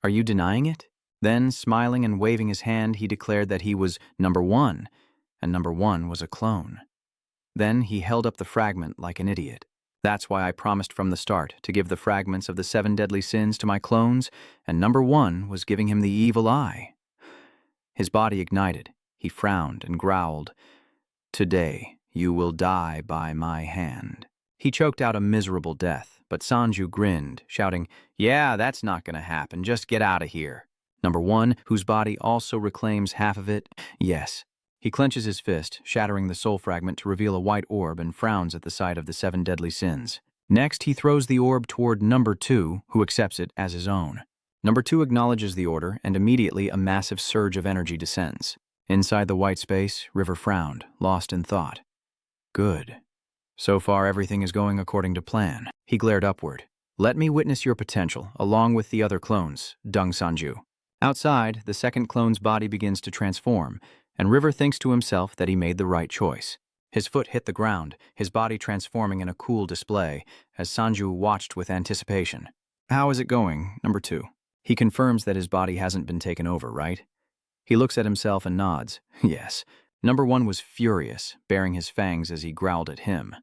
Are you denying it?" Then, smiling and waving his hand, he declared that he was #1, and #1 was a clone. Then he held up the fragment like an idiot. "That's why I promised from the start to give the fragments of the 7 deadly sins to my clones, and #1 was giving him the evil eye." His body ignited. He frowned and growled, "Today you will die by my hand." He choked out a miserable death, but Sanju grinned, shouting, "Yeah, that's not gonna happen. Just get out of here." #1, whose body also reclaims half of it, "Yes." He clenches his fist, shattering the soul fragment to reveal a white orb, and frowns at the sight of the 7 deadly sins. Next, he throws the orb toward #2, who accepts it as his own. #2 acknowledges the order, and immediately a massive surge of energy descends. Inside the white space, River frowned, lost in thought. "Good. So far, everything is going according to plan." He glared upward. "Let me witness your potential, along with the other clones, Dung Sanju." Outside, the second clone's body begins to transform, and River thinks to himself that he made the right choice. His foot hit the ground, his body transforming in a cool display, as Sanju watched with anticipation. "How is it going, #2? He confirms that his body hasn't been taken over, right? He looks at himself and nods. Yes. #1 was furious, baring his fangs as he growled at him.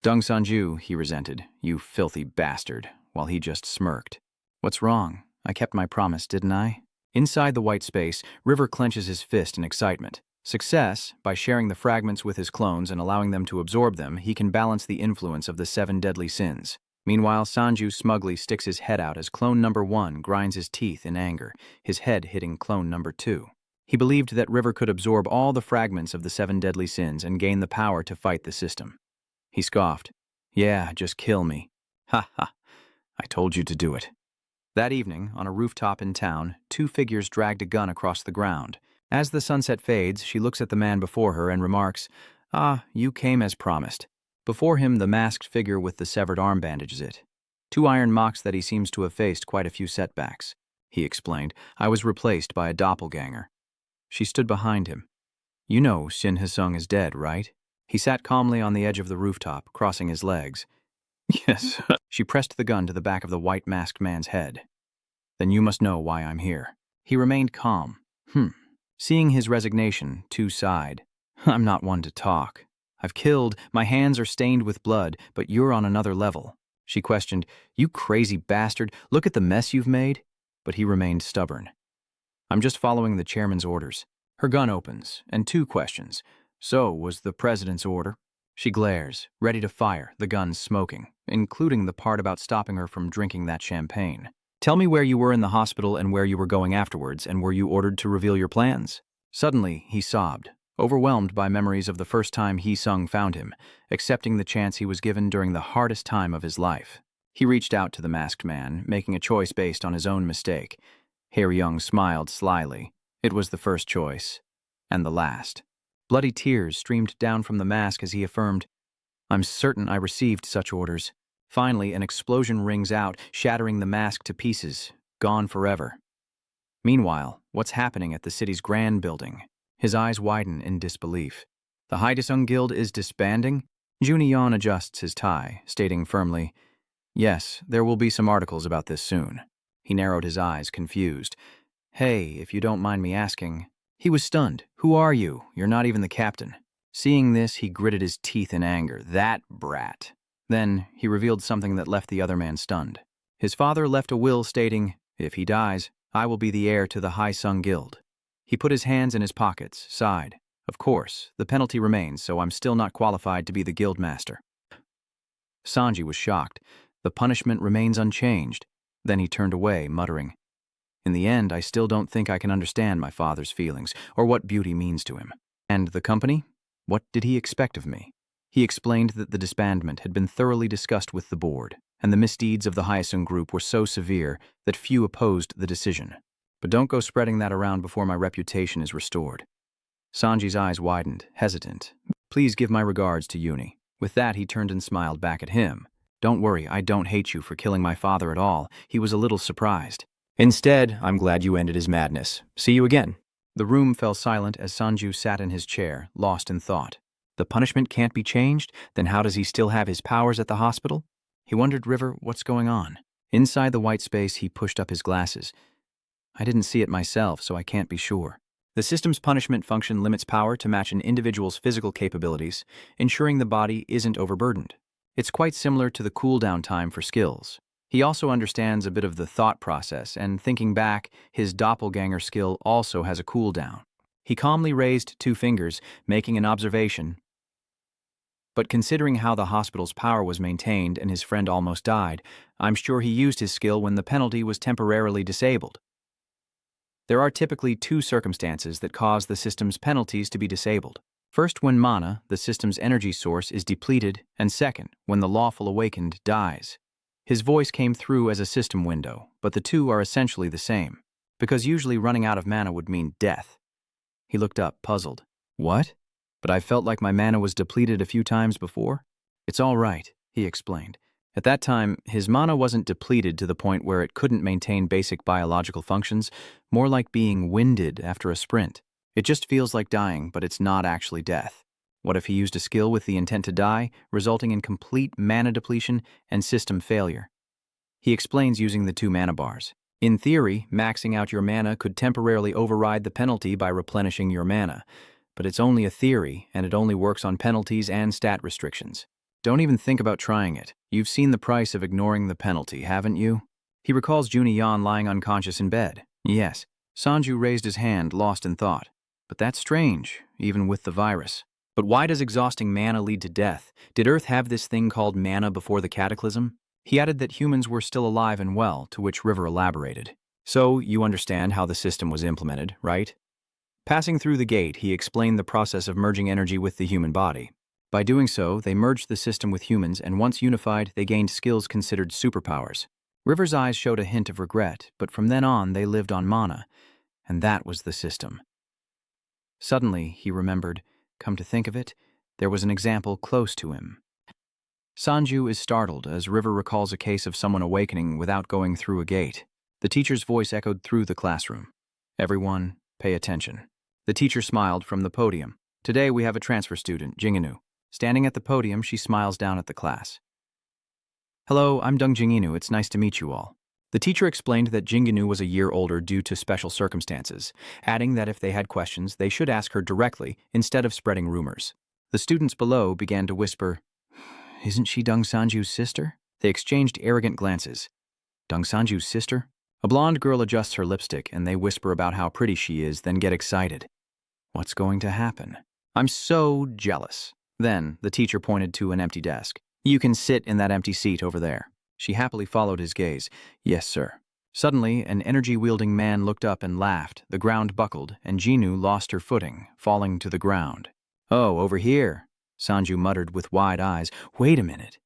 "Dung Sanju," he resented, "you filthy bastard," while he just smirked. "What's wrong? I kept my promise, didn't I?" Inside the white space, River clenches his fist in excitement. Success, by sharing the fragments with his clones and allowing them to absorb them, he can balance the influence of the 7 deadly sins. Meanwhile, Sanju smugly sticks his head out as clone #1 grinds his teeth in anger, his head hitting clone #2. He believed that River could absorb all the fragments of the 7 deadly sins and gain the power to fight the system. He scoffed. "Yeah, just kill me." "Ha ha, I told you to do it." That evening, on a rooftop in town, 2 figures dragged a gun across the ground. As the sunset fades, she looks at the man before her and remarks, "Ah, you came as promised." Before him, the masked figure with the severed arm bandages it. 2 iron mocks that he seems to have faced quite a few setbacks. He explained, "I was replaced by a doppelganger." She stood behind him. "You know Shin Hsung is dead, right?" He sat calmly on the edge of the rooftop, crossing his legs. "Yes." She pressed the gun to the back of the white masked man's head. "Then you must know why I'm here." He remained calm. Seeing his resignation, Tu sighed. "I'm not one to talk. I've killed, my hands are stained with blood, but you're on another level." She questioned, "You crazy bastard, look at the mess you've made." But he remained stubborn. "I'm just following the chairman's orders." Her gun opens, and 2 questions. "So, was the president's order?" She glares, ready to fire, the gun smoking, including the part about stopping her from drinking that champagne. "Tell me where you were in the hospital and where you were going afterwards, and were you ordered to reveal your plans?" Suddenly, he sobbed, overwhelmed by memories of the first time Hsung found him, accepting the chance he was given during the hardest time of his life. He reached out to the masked man, making a choice based on his own mistake. Hae-ryung smiled slyly. It was the first choice, and the last. Bloody tears streamed down from the mask as he affirmed, "I'm certain I received such orders." Finally, an explosion rings out, shattering the mask to pieces, gone forever. Meanwhile, what's happening at the city's grand building? His eyes widen in disbelief. The Haidesung Guild is disbanding? Junion adjusts his tie, stating firmly, "Yes, there will be some articles about this soon." He narrowed his eyes, confused. "Hey, if you don't mind me asking." He was stunned. "Who are you? You're not even the captain." Seeing this, he gritted his teeth in anger. That brat. Then, he revealed something that left the other man stunned. His father left a will stating, "If he dies, I will be the heir to the Haisung Guild." He put his hands in his pockets, sighed. "Of course, the penalty remains, so I'm still not qualified to be the guild master." Sanji was shocked. The punishment remains unchanged. Then he turned away, muttering, "In the end, I still don't think I can understand my father's feelings, or what beauty means to him. And the company? What did he expect of me?" He explained that the disbandment had been thoroughly discussed with the board, and the misdeeds of the Hyosung group were so severe that few opposed the decision. "But don't go spreading that around before my reputation is restored." Sanji's eyes widened, hesitant. "Please give my regards to Uni." With that, he turned and smiled back at him. "Don't worry, I don't hate you for killing my father at all." He was a little surprised. "Instead, I'm glad you ended his madness. See you again." The room fell silent as Sanju sat in his chair, lost in thought. The punishment can't be changed? Then how does he still have his powers at the hospital? He wondered, "River, what's going on?" Inside the white space, he pushed up his glasses. "I didn't see it myself, so I can't be sure." The system's punishment function limits power to match an individual's physical capabilities, ensuring the body isn't overburdened. It's quite similar to the cooldown time for skills. He also understands a bit of the thought process, and thinking back, his doppelganger skill also has a cooldown. He calmly raised 2 fingers, making an observation. But considering how the hospital's power was maintained and his friend almost died, I'm sure he used his skill when the penalty was temporarily disabled. There are typically 2 circumstances that cause the system's penalties to be disabled. First, when mana, the system's energy source, is depleted, and second, when the lawful awakened dies. His voice came through as a system window, but the two are essentially the same, because usually running out of mana would mean death. He looked up, puzzled. "What? But I felt like my mana was depleted a few times before?" "It's all right," he explained. At that time, his mana wasn't depleted to the point where it couldn't maintain basic biological functions, more like being winded after a sprint. It just feels like dying, but it's not actually death. What if he used a skill with the intent to die, resulting in complete mana depletion and system failure? He explains using the 2 mana bars. In theory, maxing out your mana could temporarily override the penalty by replenishing your mana. But it's only a theory, and it only works on penalties and stat restrictions. Don't even think about trying it. You've seen the price of ignoring the penalty, haven't you? He recalls Junion lying unconscious in bed. Yes. Sanju raised his hand, lost in thought. But that's strange, even with the virus. But why does exhausting mana lead to death? Did Earth have this thing called mana before the cataclysm? He added that humans were still alive and well, to which River elaborated. So, you understand how the system was implemented, right? Passing through the gate, he explained the process of merging energy with the human body. By doing so, they merged the system with humans, and once unified, they gained skills considered superpowers. River's eyes showed a hint of regret, but from then on, they lived on mana, and that was the system. Suddenly, he remembered, come to think of it, there was an example close to him. Sanju is startled as River recalls a case of someone awakening without going through a gate. The teacher's voice echoed through the classroom. "Everyone, pay attention." The teacher smiled from the podium. "Today we have a transfer student, Jinginu." Standing at the podium, she smiles down at the class. "Hello, I'm Dung Jinginu. It's nice to meet you all." The teacher explained that Jinginu was a year older due to special circumstances, adding that if they had questions, they should ask her directly instead of spreading rumors. The students below began to whisper, "Isn't she Dung Sanju's sister?" They exchanged arrogant glances. "Dung Sanju's sister?" A blonde girl adjusts her lipstick and they whisper about how pretty she is, then get excited. What's going to happen? I'm so jealous. Then the teacher pointed to an empty desk. "You can sit in that empty seat over there." She happily followed his gaze. "Yes, sir." Suddenly, an energy-wielding man looked up and laughed. The ground buckled, and Jinu lost her footing, falling to the ground. "Oh, over here," Sanju muttered with wide eyes. "Wait a minute."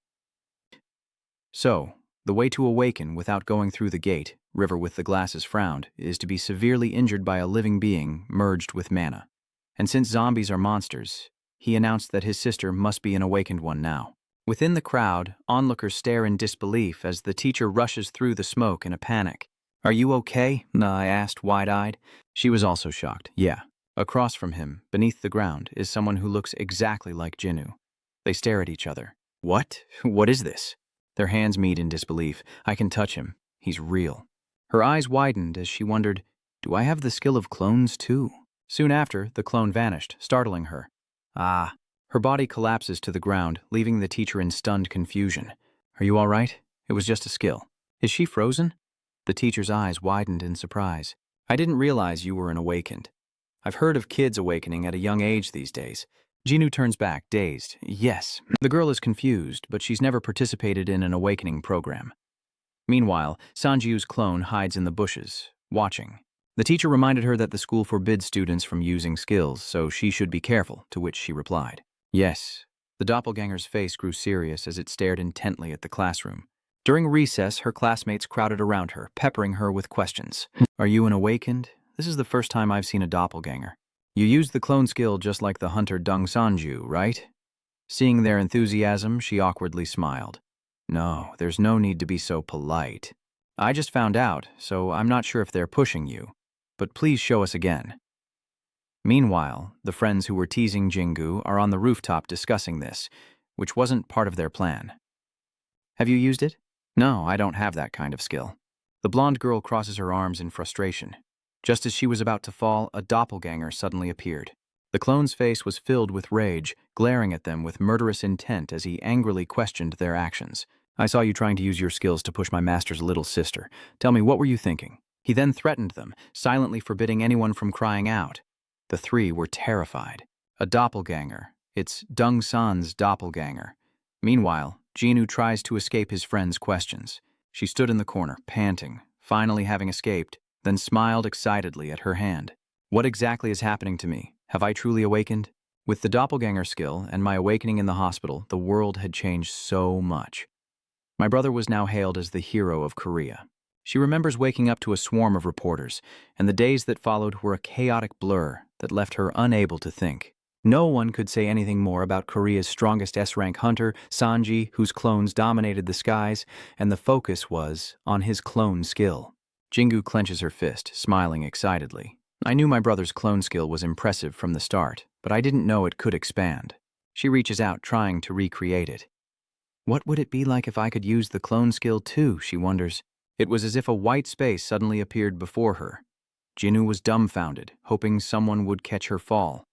So, the way to awaken without going through the gate, River with the glasses frowned, is to be severely injured by a living being merged with mana. And since zombies are monsters, he announced that his sister must be an awakened one now. Within the crowd, onlookers stare in disbelief as the teacher rushes through the smoke in a panic. Are you okay? I asked, wide-eyed. She was also shocked. Yeah. Across from him, beneath the ground, is someone who looks exactly like Jinnu. They stare at each other. What? What is this? Their hands meet in disbelief. I can touch him. He's real. Her eyes widened as she wondered, do I have the skill of clones too? Soon after, the clone vanished, startling her. Ah. Her body collapses to the ground, leaving the teacher in stunned confusion. Are you all right? It was just a skill. Is she frozen? The teacher's eyes widened in surprise. I didn't realize you were an awakened. I've heard of kids awakening at a young age these days. Jinnu turns back, dazed. Yes. The girl is confused, but she's never participated in an awakening program. Meanwhile, Sanjiu's clone hides in the bushes, watching. The teacher reminded her that the school forbids students from using skills, so she should be careful, to which she replied. Yes. The doppelganger's face grew serious as it stared intently at the classroom. During recess, her classmates crowded around her, peppering her with questions. Are you an awakened? This is the first time I've seen a doppelganger. You used the clone skill just like the hunter Dung Sanju, right? Seeing their enthusiasm, she awkwardly smiled. No, there's no need to be so polite. I just found out, so I'm not sure if they're pushing you. But please show us again. Meanwhile, the friends who were teasing Jingu are on the rooftop discussing this, which wasn't part of their plan. Have you used it? No, I don't have that kind of skill. The blonde girl crosses her arms in frustration. Just as she was about to fall, a doppelganger suddenly appeared. The clone's face was filled with rage, glaring at them with murderous intent as he angrily questioned their actions. I saw you trying to use your skills to push my master's little sister. Tell me, what were you thinking? He then threatened them, silently forbidding anyone from crying out. The three were terrified. A doppelganger. It's Dung San's doppelganger. Meanwhile, Jinnu tries to escape his friend's questions. She stood in the corner, panting, finally having escaped, then smiled excitedly at her hand. What exactly is happening to me? Have I truly awakened? With the doppelganger skill and my awakening in the hospital, the world had changed so much. My brother was now hailed as the hero of Korea. She remembers waking up to a swarm of reporters, and the days that followed were a chaotic blur that left her unable to think. No one could say anything more about Korea's strongest S-rank hunter, Sanji, whose clones dominated the skies, and the focus was on his clone skill. Jingu clenches her fist, smiling excitedly. I knew my brother's clone skill was impressive from the start, but I didn't know it could expand. She reaches out, trying to recreate it. What would it be like if I could use the clone skill too, she wonders. It was as if a white space suddenly appeared before her. Jinnu was dumbfounded, hoping someone would catch her fall.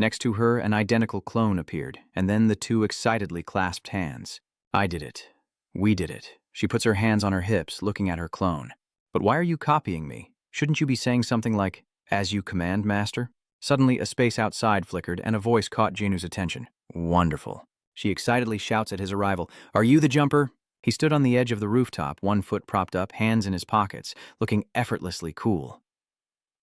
Next to her, an identical clone appeared, and then the two excitedly clasped hands. I did it. We did it. She puts her hands on her hips, looking at her clone. But why are you copying me? Shouldn't you be saying something like, as you command, master? Suddenly, a space outside flickered, and a voice caught Jinnu's attention. Wonderful. She excitedly shouts at his arrival, Are you the jumper? He stood on the edge of the rooftop, one foot propped up, hands in his pockets, looking effortlessly cool.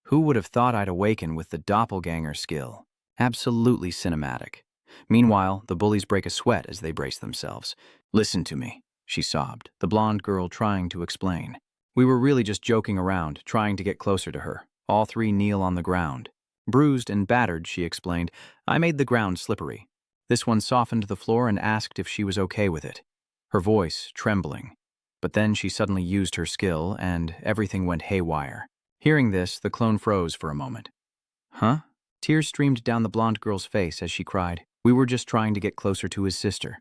Who would have thought I'd awaken with the doppelganger skill? Absolutely cinematic. Meanwhile, the bullies break a sweat as they brace themselves. Listen to me, she sobbed, the blonde girl trying to explain. We were really just joking around, trying to get closer to her. All three kneel on the ground. Bruised and battered, she explained, I made the ground slippery. This one softened the floor and asked if she was okay with it. Her voice trembling. But then she suddenly used her skill, and everything went haywire. Hearing this, the clone froze for a moment. Huh? Tears streamed down the blonde girl's face as she cried, We were just trying to get closer to his sister.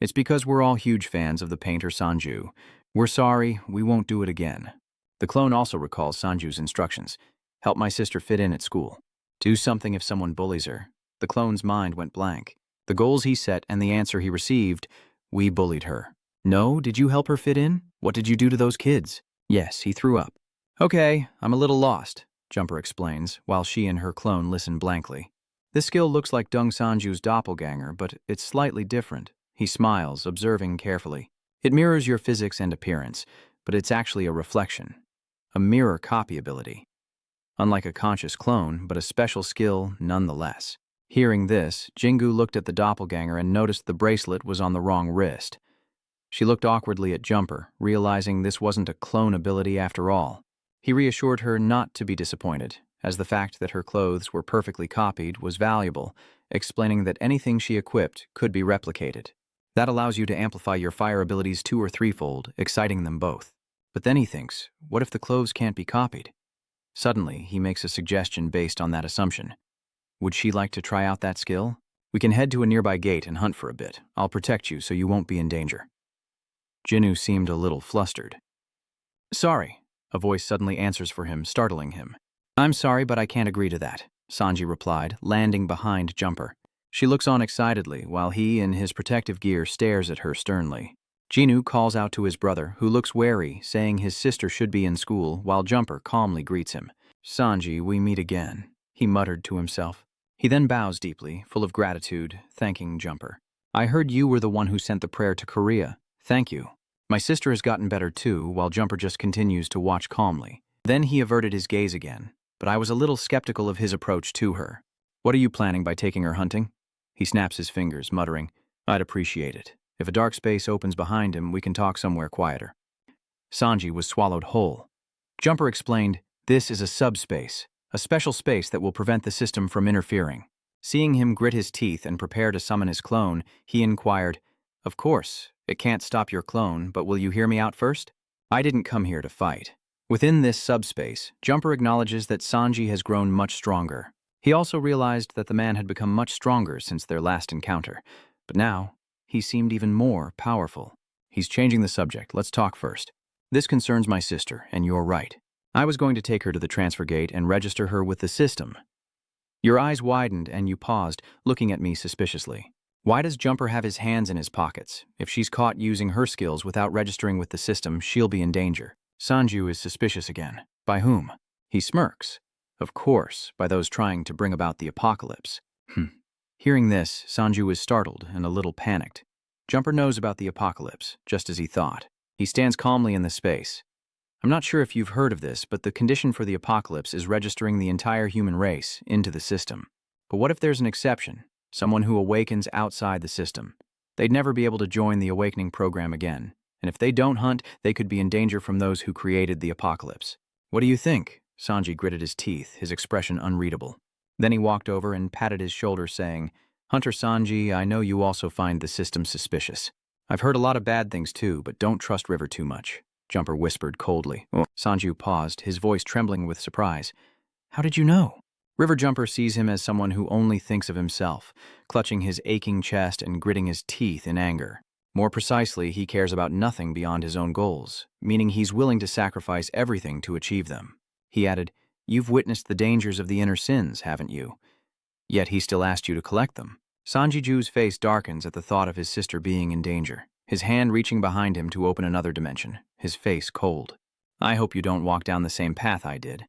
It's because we're all huge fans of the painter Sanju. We're sorry, we won't do it again. The clone also recalls Sanju's instructions. Help my sister fit in at school. Do something if someone bullies her. The clone's mind went blank. The goals he set and the answer he received, we bullied her. No, did you help her fit in? What did you do to those kids? Yes, he threw up. Okay, I'm a little lost, Jumper explains, while she and her clone listen blankly. This skill looks like Dung Sanju's doppelganger, but it's slightly different. He smiles, observing carefully. It mirrors your physics and appearance, but it's actually a reflection. A mirror copy ability. Unlike a conscious clone, but a special skill nonetheless. Hearing this, Jingu looked at the doppelganger and noticed the bracelet was on the wrong wrist. She looked awkwardly at Jumper, realizing this wasn't a clone ability after all. He reassured her not to be disappointed, as the fact that her clothes were perfectly copied was valuable, explaining that anything she equipped could be replicated. That allows you to amplify your fire abilities 2- or 3-fold, exciting them both. But then he thinks, what if the clothes can't be copied? Suddenly, he makes a suggestion based on that assumption. Would she like to try out that skill? We can head to a nearby gate and hunt for a bit. I'll protect you so you won't be in danger. Jinnu seemed a little flustered. Sorry, a voice suddenly answers for him, startling him. I'm sorry, but I can't agree to that, Sanji replied, landing behind Jumper. She looks on excitedly while he, in his protective gear, stares at her sternly. Jinnu calls out to his brother, who looks wary, saying his sister should be in school, while Jumper calmly greets him. Sanji, we meet again, he muttered to himself. He then bows deeply, full of gratitude, thanking Jumper. I heard you were the one who sent the prayer to Korea. Thank you. My sister has gotten better too, while Jumper just continues to watch calmly. Then he averted his gaze again, but I was a little skeptical of his approach to her. What are you planning by taking her hunting? He snaps his fingers, muttering, I'd appreciate it. If a dark space opens behind him, we can talk somewhere quieter. Sanji was swallowed whole. Jumper explained, this is a subspace, a special space that will prevent the system from interfering. Seeing him grit his teeth and prepare to summon his clone, he inquired, Of course, it can't stop your clone, but will you hear me out first? I didn't come here to fight. Within this subspace, Jumper acknowledges that Sanji has grown much stronger. He also realized that the man had become much stronger since their last encounter, but now, he seemed even more powerful. He's changing the subject. Let's talk first. This concerns my sister, and you're right. I was going to take her to the transfer gate and register her with the system. Your eyes widened and you paused, looking at me suspiciously. Why does Jumper have his hands in his pockets? If she's caught using her skills without registering with the system, she'll be in danger. Sanju is suspicious again. By whom? He smirks. Of course, by those trying to bring about the apocalypse. Hearing this, Sanju is startled and a little panicked. Jumper knows about the apocalypse, just as he thought. He stands calmly in the space. I'm not sure if you've heard of this, but the condition for the apocalypse is registering the entire human race into the system. But what if there's an exception? Someone who awakens outside the system. They'd never be able to join the awakening program again. And if they don't hunt, they could be in danger from those who created the apocalypse. What do you think? Sanji gritted his teeth, his expression unreadable. Then he walked over and patted his shoulder, saying, Hunter Sanji, I know you also find the system suspicious. I've heard a lot of bad things too, but don't trust River too much, Jumper whispered coldly. Sanju paused, his voice trembling with surprise. How did you know? River Jumper sees him as someone who only thinks of himself, clutching his aching chest and gritting his teeth in anger. More precisely, he cares about nothing beyond his own goals, meaning he's willing to sacrifice everything to achieve them. He added, You've witnessed the dangers of the inner sins, haven't you? Yet he still asked you to collect them. Sanjiju's face darkens at the thought of his sister being in danger, his hand reaching behind him to open another dimension, his face cold. I hope you don't walk down the same path I did.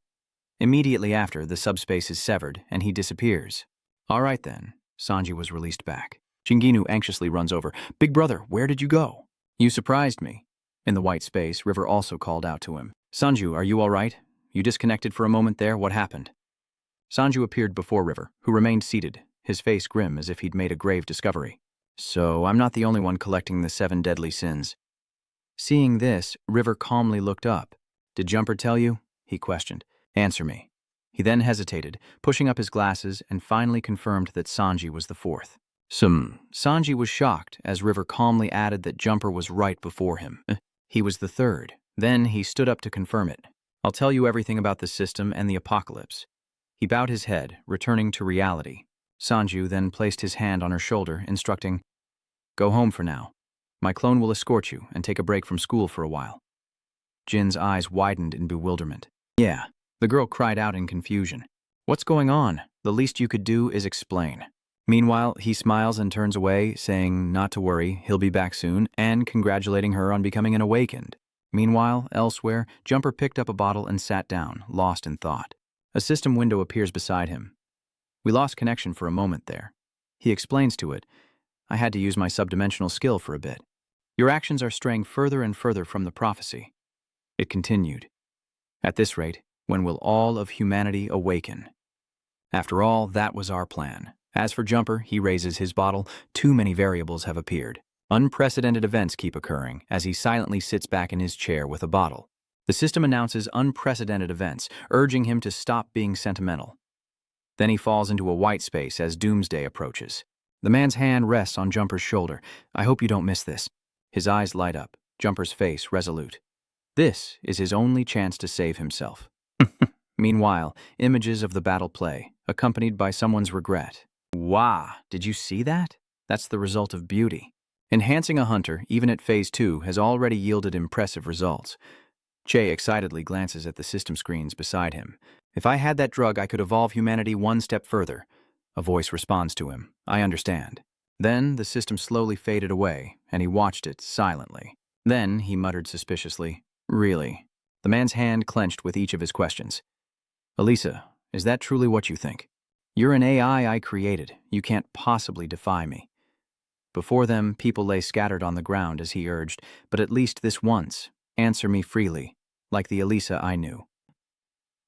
Immediately after, the subspace is severed, and he disappears. All right then, Sanji was released back. Shinginu anxiously runs over. Big brother, where did you go? You surprised me. In the white space, River also called out to him. Sanju, are you all right? You disconnected for a moment there. What happened? Sanju appeared before River, who remained seated, his face grim as if he'd made a grave discovery. So I'm not the only one collecting the 7 deadly sins. Seeing this, River calmly looked up. Did Jumper tell you? He questioned. Answer me. He then hesitated, pushing up his glasses, and finally confirmed that Sanji was the 4th. Sanji was shocked as River calmly added that Jumper was right before him. He was the 3rd. Then he stood up to confirm it. I'll tell you everything about the system and the apocalypse. He bowed his head, returning to reality. Sanju then placed his hand on her shoulder, instructing, Go home for now. My clone will escort you and take a break from school for a while. Jin's eyes widened in bewilderment. Yeah, the girl cried out in confusion. What's going on? The least you could do is explain. Meanwhile, he smiles and turns away, saying not to worry, he'll be back soon, and congratulating her on becoming an awakened. Meanwhile, elsewhere, Jumper picked up a bottle and sat down, lost in thought. A system window appears beside him. We lost connection for a moment there. He explains to it, I had to use my subdimensional skill for a bit. Your actions are straying further and further from the prophecy. It continued. At this rate, when will all of humanity awaken? After all, that was our plan. As for Jumper, he raises his bottle. Too many variables have appeared. Unprecedented events keep occurring as he silently sits back in his chair with a bottle. The system announces unprecedented events, urging him to stop being sentimental. Then he falls into a white space as doomsday approaches. The man's hand rests on Jumper's shoulder. I hope you don't miss this. His eyes light up, Jumper's face resolute. This is his only chance to save himself. Meanwhile, images of the battle play, accompanied by someone's regret. Wow, did you see that? That's the result of beauty. Enhancing a hunter, even at Phase 2, has already yielded impressive results. Che excitedly glances at the system screens beside him. If I had that drug, I could evolve humanity one step further. A voice responds to him. I understand. Then the system slowly faded away, and he watched it silently. Then he muttered suspiciously, Really? The man's hand clenched with each of his questions. Elisa, is that truly what you think? You're an AI I created. You can't possibly defy me. Before them, people lay scattered on the ground as he urged, but at least this once, answer me freely, like the Elisa I knew.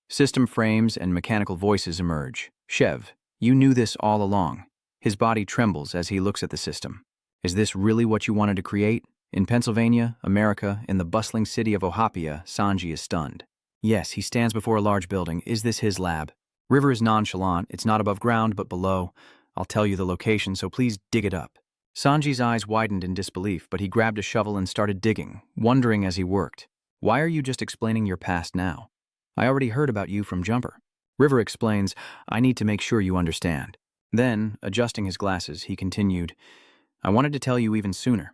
System frames and mechanical voices emerge. Chev, you knew this all along. His body trembles as he looks at the system. Is this really what you wanted to create? In Pennsylvania, America, in the bustling city of Ohapia, Sanji is stunned. Yes, he stands before a large building. Is this his lab? River is nonchalant. It's not above ground, but below. I'll tell you the location, so please dig it up. Sanji's eyes widened in disbelief, but he grabbed a shovel and started digging, wondering as he worked. Why are you just explaining your past now? I already heard about you from Jumper. River explains, I need to make sure you understand. Then, adjusting his glasses, he continued, I wanted to tell you even sooner.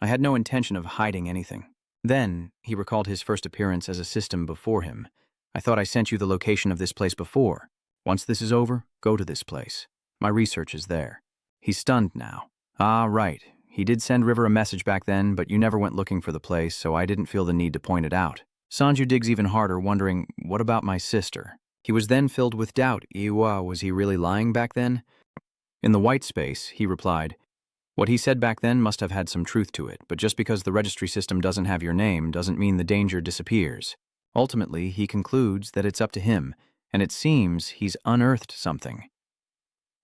I had no intention of hiding anything. Then, he recalled his first appearance as a system before him. I thought I sent you the location of this place before. Once this is over, go to this place. My research is there. He's stunned now. Ah, right. He did send River a message back then, but you never went looking for the place, so I didn't feel the need to point it out. Sanju digs even harder, wondering, what about my sister? He was then filled with doubt. Iwa, was he really lying back then? In the white space, he replied, what he said back then must have had some truth to it, but just because the registry system doesn't have your name doesn't mean the danger disappears. Ultimately, he concludes that it's up to him, and it seems he's unearthed something.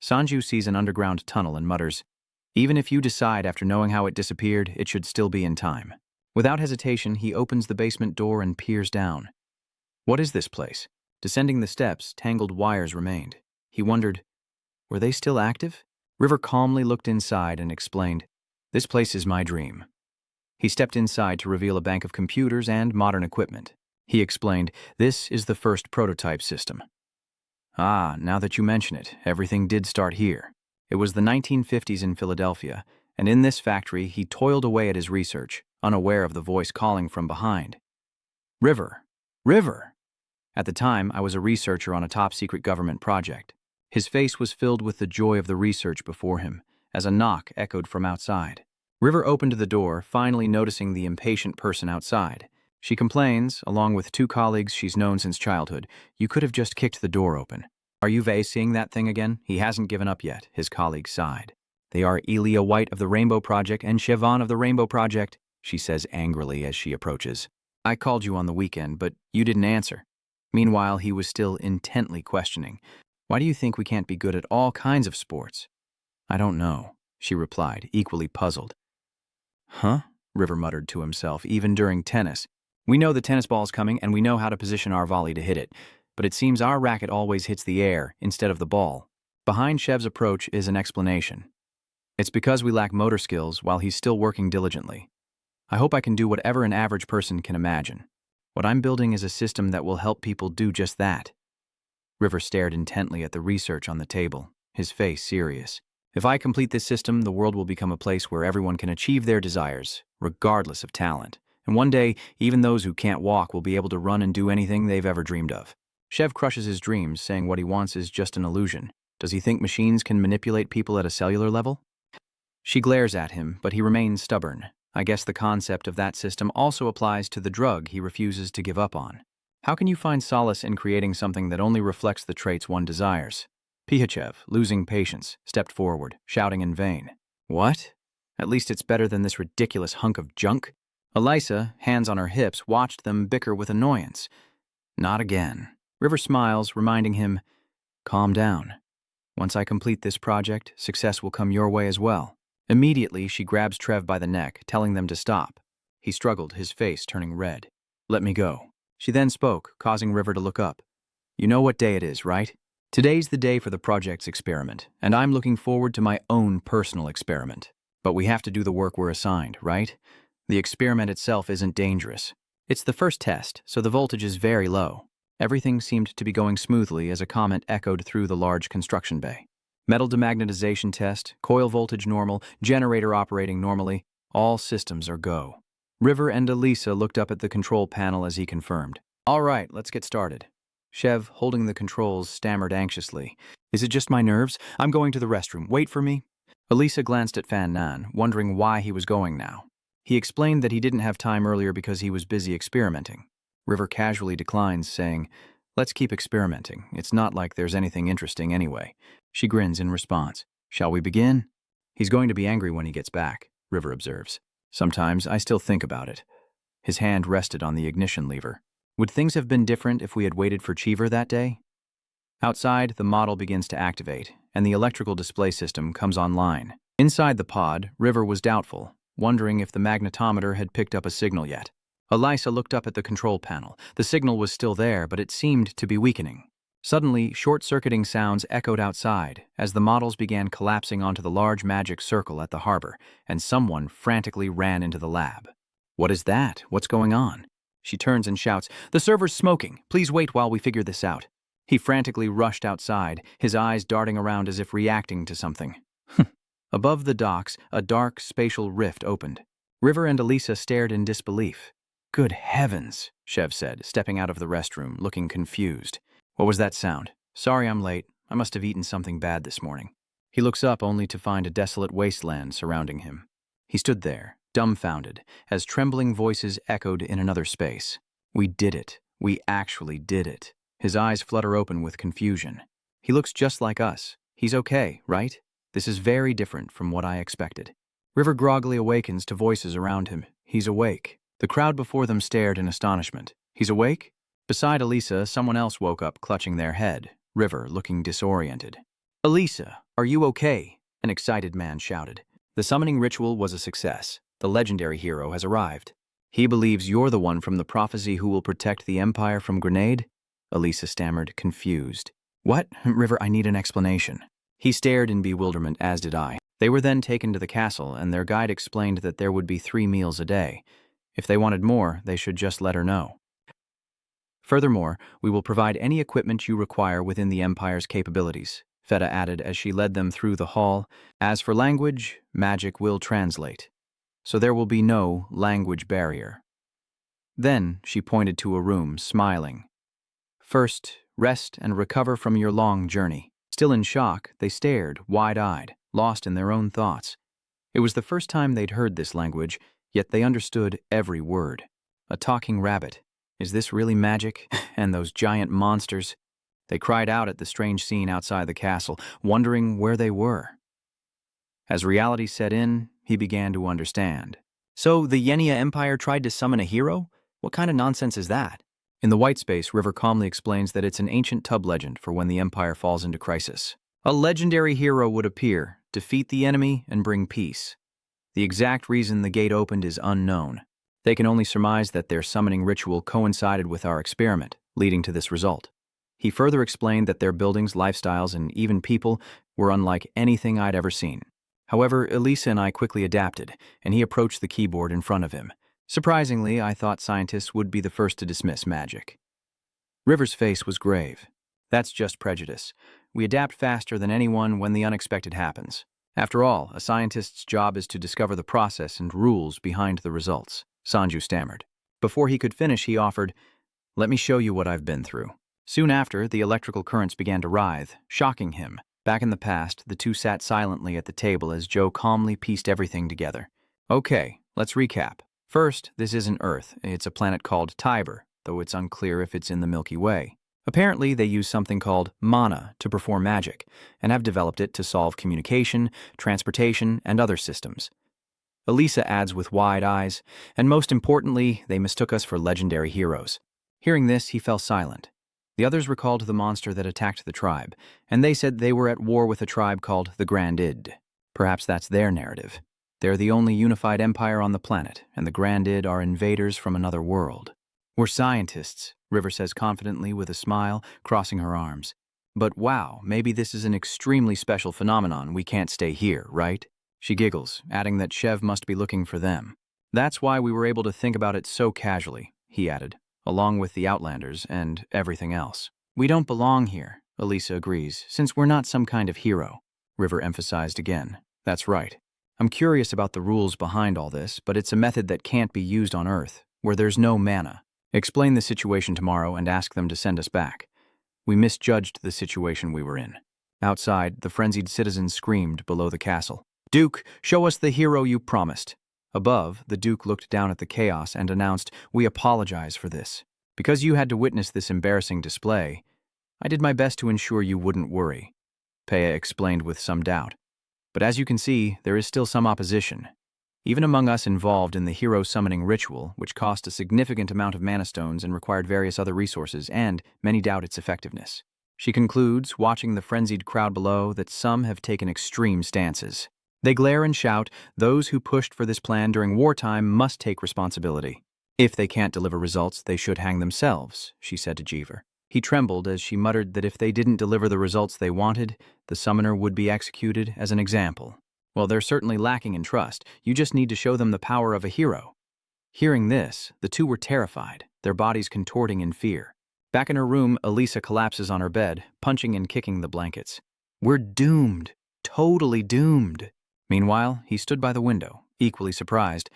Sanju sees an underground tunnel and mutters, even if you decide after knowing how it disappeared, it should still be in time. Without hesitation, he opens the basement door and peers down. What is this place? Descending the steps, tangled wires remained. He wondered, were they still active? River calmly looked inside and explained, this place is my dream. He stepped inside to reveal a bank of computers and modern equipment. He explained, this is the first prototype system. Ah, now that you mention it, everything did start here. It was the 1950s in Philadelphia, and in this factory he toiled away at his research, unaware of the voice calling from behind. River! River! At the time, I was a researcher on a top-secret government project. His face was filled with the joy of the research before him, as a knock echoed from outside. River opened the door, finally noticing the impatient person outside. She complains, along with two colleagues she's known since childhood, you could have just kicked the door open. Are you seeing that thing again? He hasn't given up yet, his colleague sighed. They are Elia White of the Rainbow Project and Siobhan of the Rainbow Project, she says angrily as she approaches. I called you on the weekend, but you didn't answer. Meanwhile, he was still intently questioning. Why do you think we can't be good at all kinds of sports? I don't know, she replied, equally puzzled. Huh? River muttered to himself, even during tennis. We know the tennis ball's coming and we know how to position our volley to hit it, but it seems our racket always hits the air instead of the ball. Behind Chev's approach is an explanation. It's because we lack motor skills while he's still working diligently. I hope I can do whatever an average person can imagine. What I'm building is a system that will help people do just that. River stared intently at the research on the table, his face serious. If I complete this system, the world will become a place where everyone can achieve their desires, regardless of talent. And one day, even those who can't walk will be able to run and do anything they've ever dreamed of. Chev crushes his dreams, saying what he wants is just an illusion. Does he think machines can manipulate people at a cellular level? She glares at him, but he remains stubborn. I guess the concept of that system also applies to the drug he refuses to give up on. How can you find solace in creating something that only reflects the traits one desires? Pihachev, losing patience, stepped forward, shouting in vain. What? At least it's better than this ridiculous hunk of junk? Elisa, hands on her hips, watched them bicker with annoyance. Not again. River smiles, reminding him, calm down. Once I complete this project, success will come your way as well. Immediately, she grabs Trev by the neck, telling them to stop. He struggled, his face turning red. Let me go. She then spoke, causing River to look up. You know what day it is, right? Today's the day for the project's experiment, and I'm looking forward to my own personal experiment. But we have to do the work we're assigned, right? The experiment itself isn't dangerous. It's the first test, so the voltage is very low. Everything seemed to be going smoothly as a comment echoed through the large construction bay. Metal demagnetization test, coil voltage normal, generator operating normally, all systems are go. River and Elisa looked up at the control panel as he confirmed. All right, let's get started. Chev, holding the controls, stammered anxiously. Is it just my nerves? I'm going to the restroom. Wait for me. Elisa glanced at Fan Nan, wondering why he was going now. He explained that he didn't have time earlier because he was busy experimenting. River casually declines, saying, Let's keep experimenting. It's not like there's anything interesting anyway. She grins in response. Shall we begin? He's going to be angry when he gets back, River observes. Sometimes I still think about it. His hand rested on the ignition lever. Would things have been different if we had waited for Cheever that day? Outside, the model begins to activate, and the electrical display system comes online. Inside the pod, River was doubtful, wondering if the magnetometer had picked up a signal yet. Elisa looked up at the control panel. The signal was still there, but it seemed to be weakening. Suddenly, short-circuiting sounds echoed outside as the models began collapsing onto the large magic circle at the harbor, and someone frantically ran into the lab. What is that? What's going on? She turns and shouts, The server's smoking. Please wait while we figure this out. He frantically rushed outside, his eyes darting around as if reacting to something. Above the docks, a dark, spatial rift opened. River and Elisa stared in disbelief. Good heavens, Chev said, stepping out of the restroom, looking confused. What was that sound? Sorry I'm late. I must have eaten something bad this morning. He looks up only to find a desolate wasteland surrounding him. He stood there, dumbfounded, as trembling voices echoed in another space. We did it. We actually did it. His eyes flutter open with confusion. He looks just like us. He's okay, right? This is very different from what I expected. River groggily awakens to voices around him. He's awake. The crowd before them stared in astonishment. He's awake? Beside Elisa, someone else woke up, clutching their head, River looking disoriented. Elisa, are you okay? An excited man shouted. The summoning ritual was a success. The legendary hero has arrived. He believes you're the one from the prophecy who will protect the Empire from Grenade? Elisa stammered, confused. What? River, I need an explanation. He stared in bewilderment, as did I. They were then taken to the castle, and their guide explained that there would be 3 meals a day. If they wanted more, they should just let her know. Furthermore, we will provide any equipment you require within the Empire's capabilities, Feta added as she led them through the hall. As for language, magic will translate. So there will be no language barrier. Then she pointed to a room, smiling. First, rest and recover from your long journey. Still in shock, they stared, wide-eyed, lost in their own thoughts. It was the first time they'd heard this language, yet they understood every word. A talking rabbit. Is this really magic? And those giant monsters? They cried out at the strange scene outside the castle, wondering where they were. As reality set in, he began to understand. So the Yenia Empire tried to summon a hero? What kind of nonsense is that? In the white space, River calmly explains that it's an ancient tub legend for when the Empire falls into crisis. A legendary hero would appear, defeat the enemy, and bring peace. The exact reason the gate opened is unknown. They can only surmise that their summoning ritual coincided with our experiment, leading to this result. He further explained that their buildings, lifestyles, and even people were unlike anything I'd ever seen. However, Elisa and I quickly adapted, and he approached the keyboard in front of him. Surprisingly, I thought scientists would be the first to dismiss magic. River's face was grave. That's just prejudice. We adapt faster than anyone when the unexpected happens. After all, a scientist's job is to discover the process and rules behind the results, Sanju stammered. Before he could finish, he offered, Let me show you what I've been through. Soon after, the electrical currents began to writhe, shocking him. Back in the past, the two sat silently at the table as Joe calmly pieced everything together. Okay, let's recap. First, this isn't Earth. It's a planet called Tiber, though it's unclear if it's in the Milky Way. Apparently, they use something called mana to perform magic, and have developed it to solve communication, transportation, and other systems. Elisa adds with wide eyes, and most importantly, they mistook us for legendary heroes. Hearing this, he fell silent. The others recalled the monster that attacked the tribe, and they said they were at war with a tribe called the Grand Id. Perhaps that's their narrative. They're the only unified empire on the planet, and the Grand Id are invaders from another world. We're scientists, River says confidently with a smile, crossing her arms. But wow, maybe this is an extremely special phenomenon. We can't stay here, right? She giggles, adding that Chev must be looking for them. That's why we were able to think about it so casually. he added, along with the Outlanders and everything else. We don't belong here, Elisa agrees, since we're not some kind of hero. River emphasized again. That's right. I'm curious about the rules behind all this, but it's a method that can't be used on Earth, where there's no mana. Explain the situation tomorrow and ask them to send us back. We misjudged the situation we were in. Outside, the frenzied citizens screamed below the castle. Duke, show us the hero you promised. Above, the Duke looked down at the chaos and announced, We apologize for this. Because you had to witness this embarrassing display, I did my best to ensure you wouldn't worry. Peya explained with some doubt. But as you can see, there is still some opposition. Even among us involved in the hero summoning ritual, which cost a significant amount of mana stones and required various other resources, and many doubt its effectiveness. She concludes, watching the frenzied crowd below, that some have taken extreme stances. They glare and shout, those who pushed for this plan during wartime must take responsibility. If they can't deliver results, they should hang themselves, she said to Jeever. He trembled as she muttered that if they didn't deliver the results they wanted, the summoner would be executed as an example. Well, they're certainly lacking in trust. You just need to show them the power of a hero. Hearing this, the two were terrified, their bodies contorting in fear. Back in her room, Elisa collapses on her bed, punching and kicking the blankets. We're doomed. Totally doomed. Meanwhile, he stood by the window, equally surprised.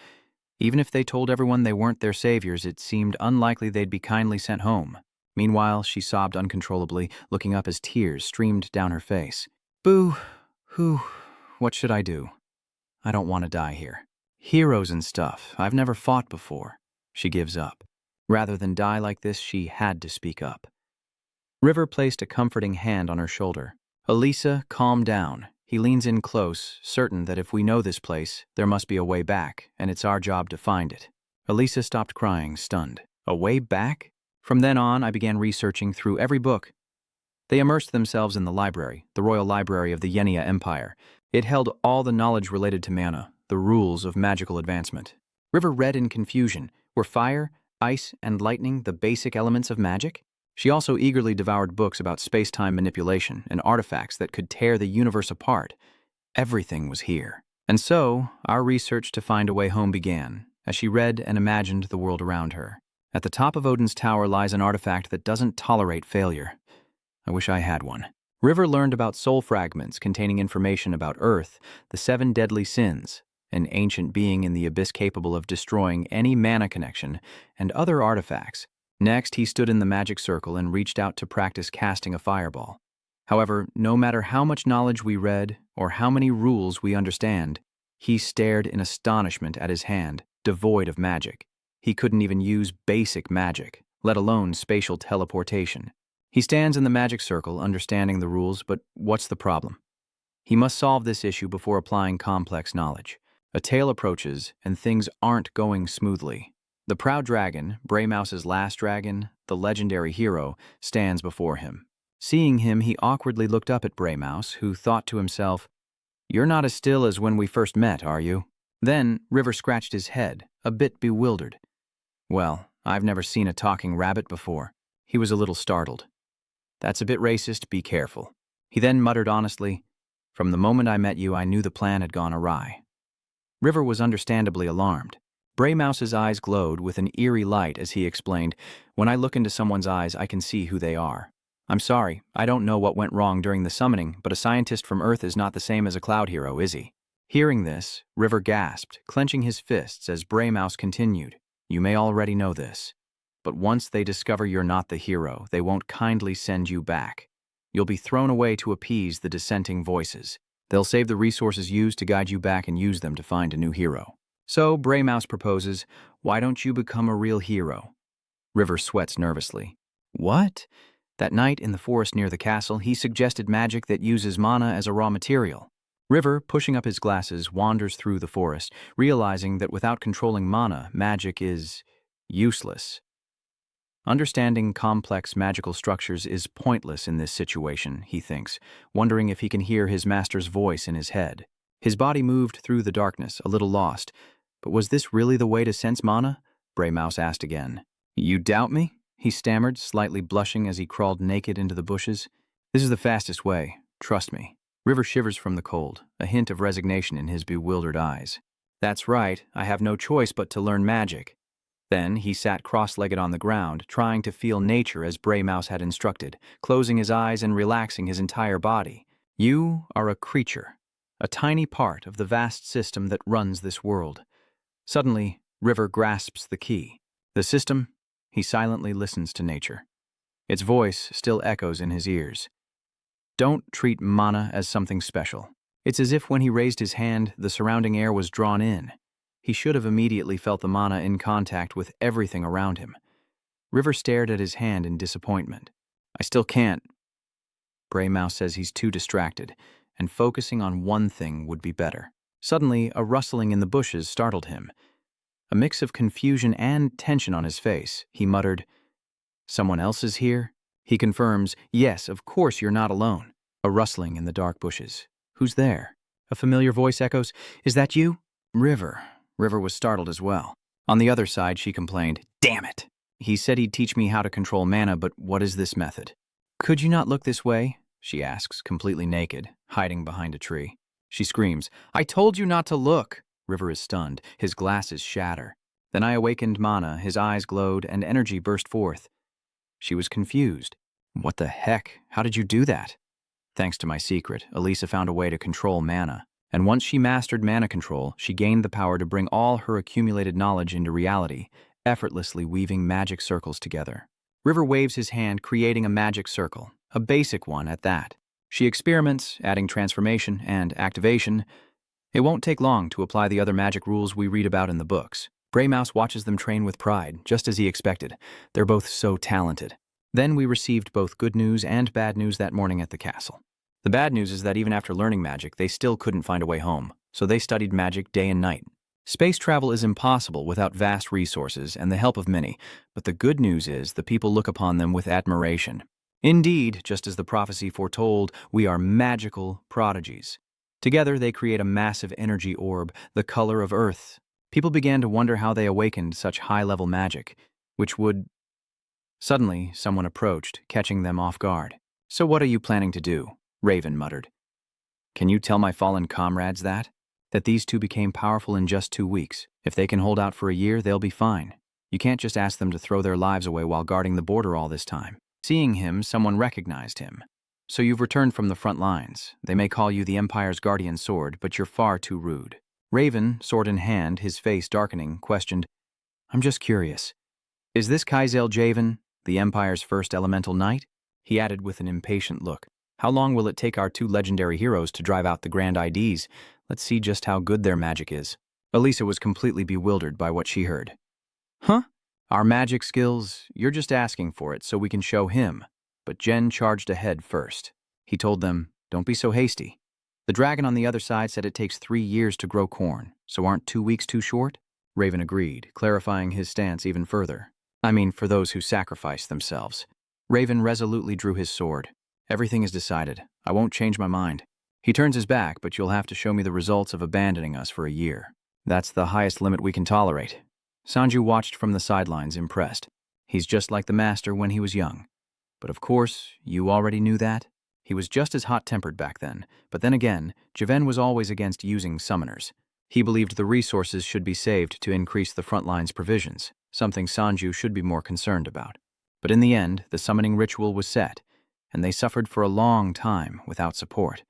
Even if they told everyone they weren't their saviors, it seemed unlikely they'd be kindly sent home. Meanwhile, she sobbed uncontrollably, looking up as tears streamed down her face. Boo, hoo, what should I do? I don't want to die here. Heroes and stuff, I've never fought before. She gives up. Rather than die like this, she had to speak up. River placed a comforting hand on her shoulder. Elisa, calm down. He leans in close, certain that if we know this place, there must be a way back, and it's our job to find it. Elisa stopped crying, stunned. A way back? From then on, I began researching through every book. They immersed themselves in the library, the royal library of the Yenia Empire. It held all the knowledge related to mana, the rules of magical advancement. River read in confusion. Were fire, ice, and lightning the basic elements of magic? She also eagerly devoured books about space-time manipulation and artifacts that could tear the universe apart. Everything was here. And so, our research to find a way home began, as she read and imagined the world around her. At the top of Odin's tower lies an artifact that doesn't tolerate failure. I wish I had one. River learned about soul fragments containing information about Earth, the 7 deadly sins, an ancient being in the abyss capable of destroying any mana connection, and other artifacts. Next, he stood in the magic circle and reached out to practice casting a fireball. However, no matter how much knowledge we read or how many rules we understand, he stared in astonishment at his hand, devoid of magic. He couldn't even use basic magic, let alone spatial teleportation. He stands in the magic circle, understanding the rules, but what's the problem? He must solve this issue before applying complex knowledge. A tale approaches, and things aren't going smoothly. The proud dragon, Braymouse's last dragon, the legendary hero, stands before him. Seeing him, he awkwardly looked up at Braymouse, who thought to himself, You're not as still as when we first met, are you? Then River scratched his head, a bit bewildered. Well, I've never seen a talking rabbit before. He was a little startled. That's a bit racist, be careful. He then muttered honestly, From the moment I met you, I knew the plan had gone awry. River was understandably alarmed. Braymouse's eyes glowed with an eerie light as he explained, When I look into someone's eyes, I can see who they are. I'm sorry, I don't know what went wrong during the summoning, but a scientist from Earth is not the same as a cloud hero, is he? Hearing this, River gasped, clenching his fists as Braymouse continued, You may already know this, but once they discover you're not the hero, they won't kindly send you back. You'll be thrown away to appease the dissenting voices. They'll save the resources used to guide you back and use them to find a new hero. So Braymouse proposes, Why don't you become a real hero? River sweats nervously. What? That night in the forest near the castle, he suggested magic that uses mana as a raw material. River, pushing up his glasses, wanders through the forest, realizing that without controlling mana, magic is useless. Understanding complex magical structures is pointless in this situation, he thinks, wondering if he can hear his master's voice in his head. His body moved through the darkness, a little lost. But was this really the way to sense mana? Braymouse asked again. You doubt me? He stammered, slightly blushing as he crawled naked into the bushes. This is the fastest way, trust me. River shivers from the cold, a hint of resignation in his bewildered eyes. That's right, I have no choice but to learn magic. Then he sat cross-legged on the ground, trying to feel nature as Bray Mouse had instructed, closing his eyes and relaxing his entire body. You are a creature, a tiny part of the vast system that runs this world. Suddenly, River grasps the key. The system? He silently listens to nature. Its voice still echoes in his ears. Don't treat mana as something special. It's as if when he raised his hand, the surrounding air was drawn in. He should have immediately felt the mana in contact with everything around him. River stared at his hand in disappointment. I still can't. Bray Mouse says he's too distracted, and focusing on one thing would be better. Suddenly, a rustling in the bushes startled him. A mix of confusion and tension on his face, he muttered, Someone else is here? He confirms, Yes, of course you're not alone. A rustling in the dark bushes. Who's there? A familiar voice echoes, Is that you? River. River was startled as well. On the other side, she complained, Damn it! He said he'd teach me how to control mana, but what is this method? Could you not look this way? She asks, completely naked, hiding behind a tree. She screams, I told you not to look! River is stunned, his glasses shatter. Then I awakened mana, his eyes glowed, and energy burst forth. She was confused. What the heck? How did you do that? Thanks to my secret, Elisa found a way to control mana. And once she mastered mana control, she gained the power to bring all her accumulated knowledge into reality, effortlessly weaving magic circles together. River waves his hand, creating a magic circle, a basic one at that. She experiments, adding transformation and activation. It won't take long to apply the other magic rules we read about in the books. Bray Mouse watches them train with pride, just as he expected. They're both so talented. Then we received both good news and bad news that morning at the castle. The bad news is that even after learning magic, they still couldn't find a way home, so they studied magic day and night. Space travel is impossible without vast resources and the help of many, but the good news is the people look upon them with admiration. Indeed, just as the prophecy foretold, we are magical prodigies. Together, they create a massive energy orb, the color of Earth. People began to wonder how they awakened such high-level magic, which would... Suddenly, someone approached, catching them off guard. So what are you planning to do? Raven muttered. Can you tell my fallen comrades that? That these two became powerful in just 2 weeks. If they can hold out for a year, they'll be fine. You can't just ask them to throw their lives away while guarding the border all this time. Seeing him, someone recognized him. So you've returned from the front lines. They may call you the Empire's guardian sword, but you're far too rude. Raven, sword in hand, his face darkening, questioned, I'm just curious. Is this Kaizel Javen, the Empire's first elemental knight? He added with an impatient look. How long will it take our 2 legendary heroes to drive out the Grand IDs? Let's see just how good their magic is. Elisa was completely bewildered by what she heard. Huh? Our magic skills? You're just asking for it so we can show him. But Jen charged ahead first. He told them, Don't be so hasty. The dragon on the other side said it takes 3 years to grow corn, so aren't 2 weeks too short? Raven agreed, clarifying his stance even further. I mean, for those who sacrifice themselves. Raven resolutely drew his sword. Everything is decided. I won't change my mind. He turns his back, but you'll have to show me the results of abandoning us for a year. That's the highest limit we can tolerate. Sanju watched from the sidelines, impressed. He's just like the master when he was young. But of course, you already knew that. He was just as hot-tempered back then, but then again, Javen was always against using summoners. He believed the resources should be saved to increase the front line's provisions, something Sanju should be more concerned about. But in the end, the summoning ritual was set, and they suffered for a long time without support.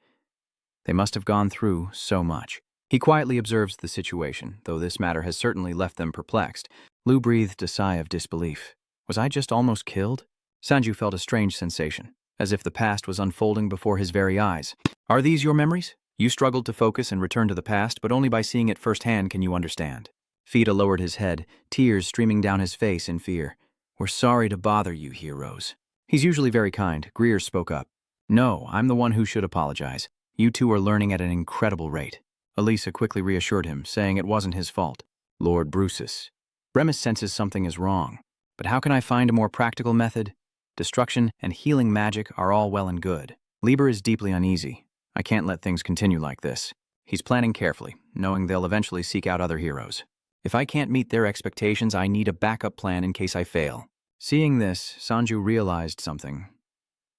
They must have gone through so much. He quietly observes the situation, though this matter has certainly left them perplexed. Lu breathed a sigh of disbelief. Was I just almost killed? Sanju felt a strange sensation, as if the past was unfolding before his very eyes. Are these your memories? You struggled to focus and return to the past, but only by seeing it firsthand can you understand. Fida lowered his head, tears streaming down his face in fear. We're sorry to bother you, heroes. He's usually very kind. Greer spoke up. No, I'm the one who should apologize. You two are learning at an incredible rate. Elisa quickly reassured him, saying it wasn't his fault. Lord Brutus. Remus senses something is wrong. But how can I find a more practical method? Destruction and healing magic are all well and good. Lieber is deeply uneasy. I can't let things continue like this. He's planning carefully, knowing they'll eventually seek out other heroes. If I can't meet their expectations, I need a backup plan in case I fail. Seeing this, Sanju realized something.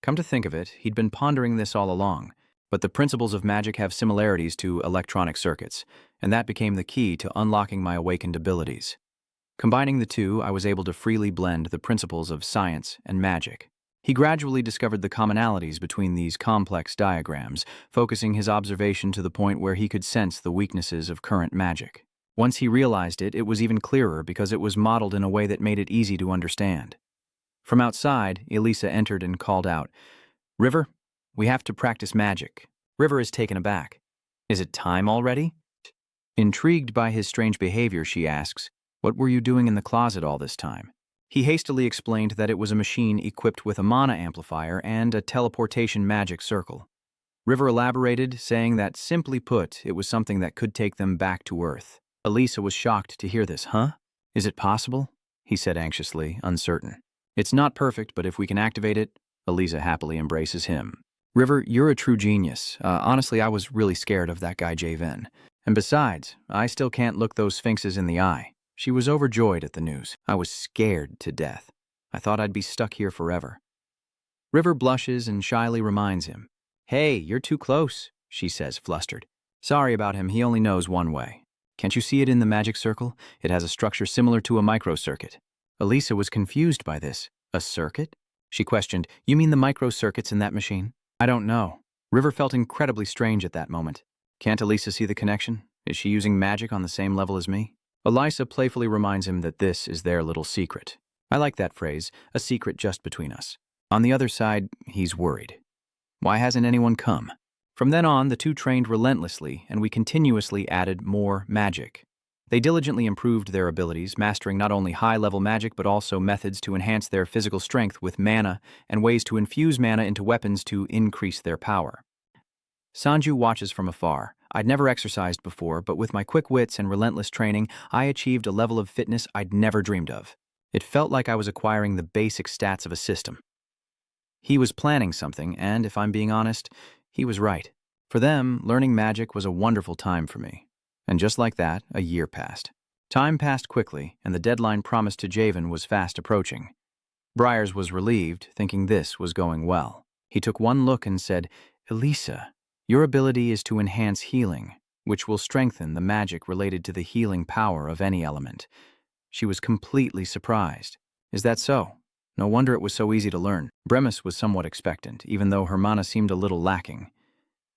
Come to think of it, he'd been pondering this all along. But the principles of magic have similarities to electronic circuits, and that became the key to unlocking my awakened abilities. Combining the two, I was able to freely blend the principles of science and magic. He gradually discovered the commonalities between these complex diagrams, focusing his observation to the point where he could sense the weaknesses of current magic. Once he realized it, it was even clearer because it was modeled in a way that made it easy to understand. From outside, Elisa entered and called out, "River, we have to practice magic." River is taken aback. "Is it time already?" Intrigued by his strange behavior, she asks, "What were you doing in the closet all this time?" He hastily explained that it was a machine equipped with a mana amplifier and a teleportation magic circle. River elaborated, saying that, simply put, it was something that could take them back to Earth. Elisa was shocked to hear this. "Huh? Is it possible?" he said anxiously, uncertain. "It's not perfect, but if we can activate it," Elisa happily embraces him. "River, you're a true genius. Honestly, I was really scared of that guy Javen. And besides, I still can't look those sphinxes in the eye." She was overjoyed at the news. "I was scared to death. I thought I'd be stuck here forever." River blushes and shyly reminds him. "Hey, you're too close," she says, flustered. "Sorry about him, he only knows one way. Can't you see it in the magic circle? It has a structure similar to a microcircuit." Elisa was confused by this. "A circuit?" She questioned. "You mean the microcircuits in that machine?" "I don't know." River felt incredibly strange at that moment. Can't Elisa see the connection? Is she using magic on the same level as me? Elisa playfully reminds him that this is their little secret. I like that phrase, a secret just between us. On the other side, he's worried. Why hasn't anyone come? From then on, the two trained relentlessly, and we continuously added more magic. They diligently improved their abilities, mastering not only high-level magic but also methods to enhance their physical strength with mana and ways to infuse mana into weapons to increase their power. Sanju watches from afar. I'd never exercised before, but with my quick wits and relentless training, I achieved a level of fitness I'd never dreamed of. It felt like I was acquiring the basic stats of a system. He was planning something, and if I'm being honest, he was right. For them, learning magic was a wonderful time for me. And just like that, a year passed. Time passed quickly, and the deadline promised to Javen was fast approaching. Briars was relieved, thinking this was going well. He took one look and said, "Elisa, your ability is to enhance healing, which will strengthen the magic related to the healing power of any element." She was completely surprised. "Is that so? No wonder it was so easy to learn." Bremis was somewhat expectant, even though her mana seemed a little lacking.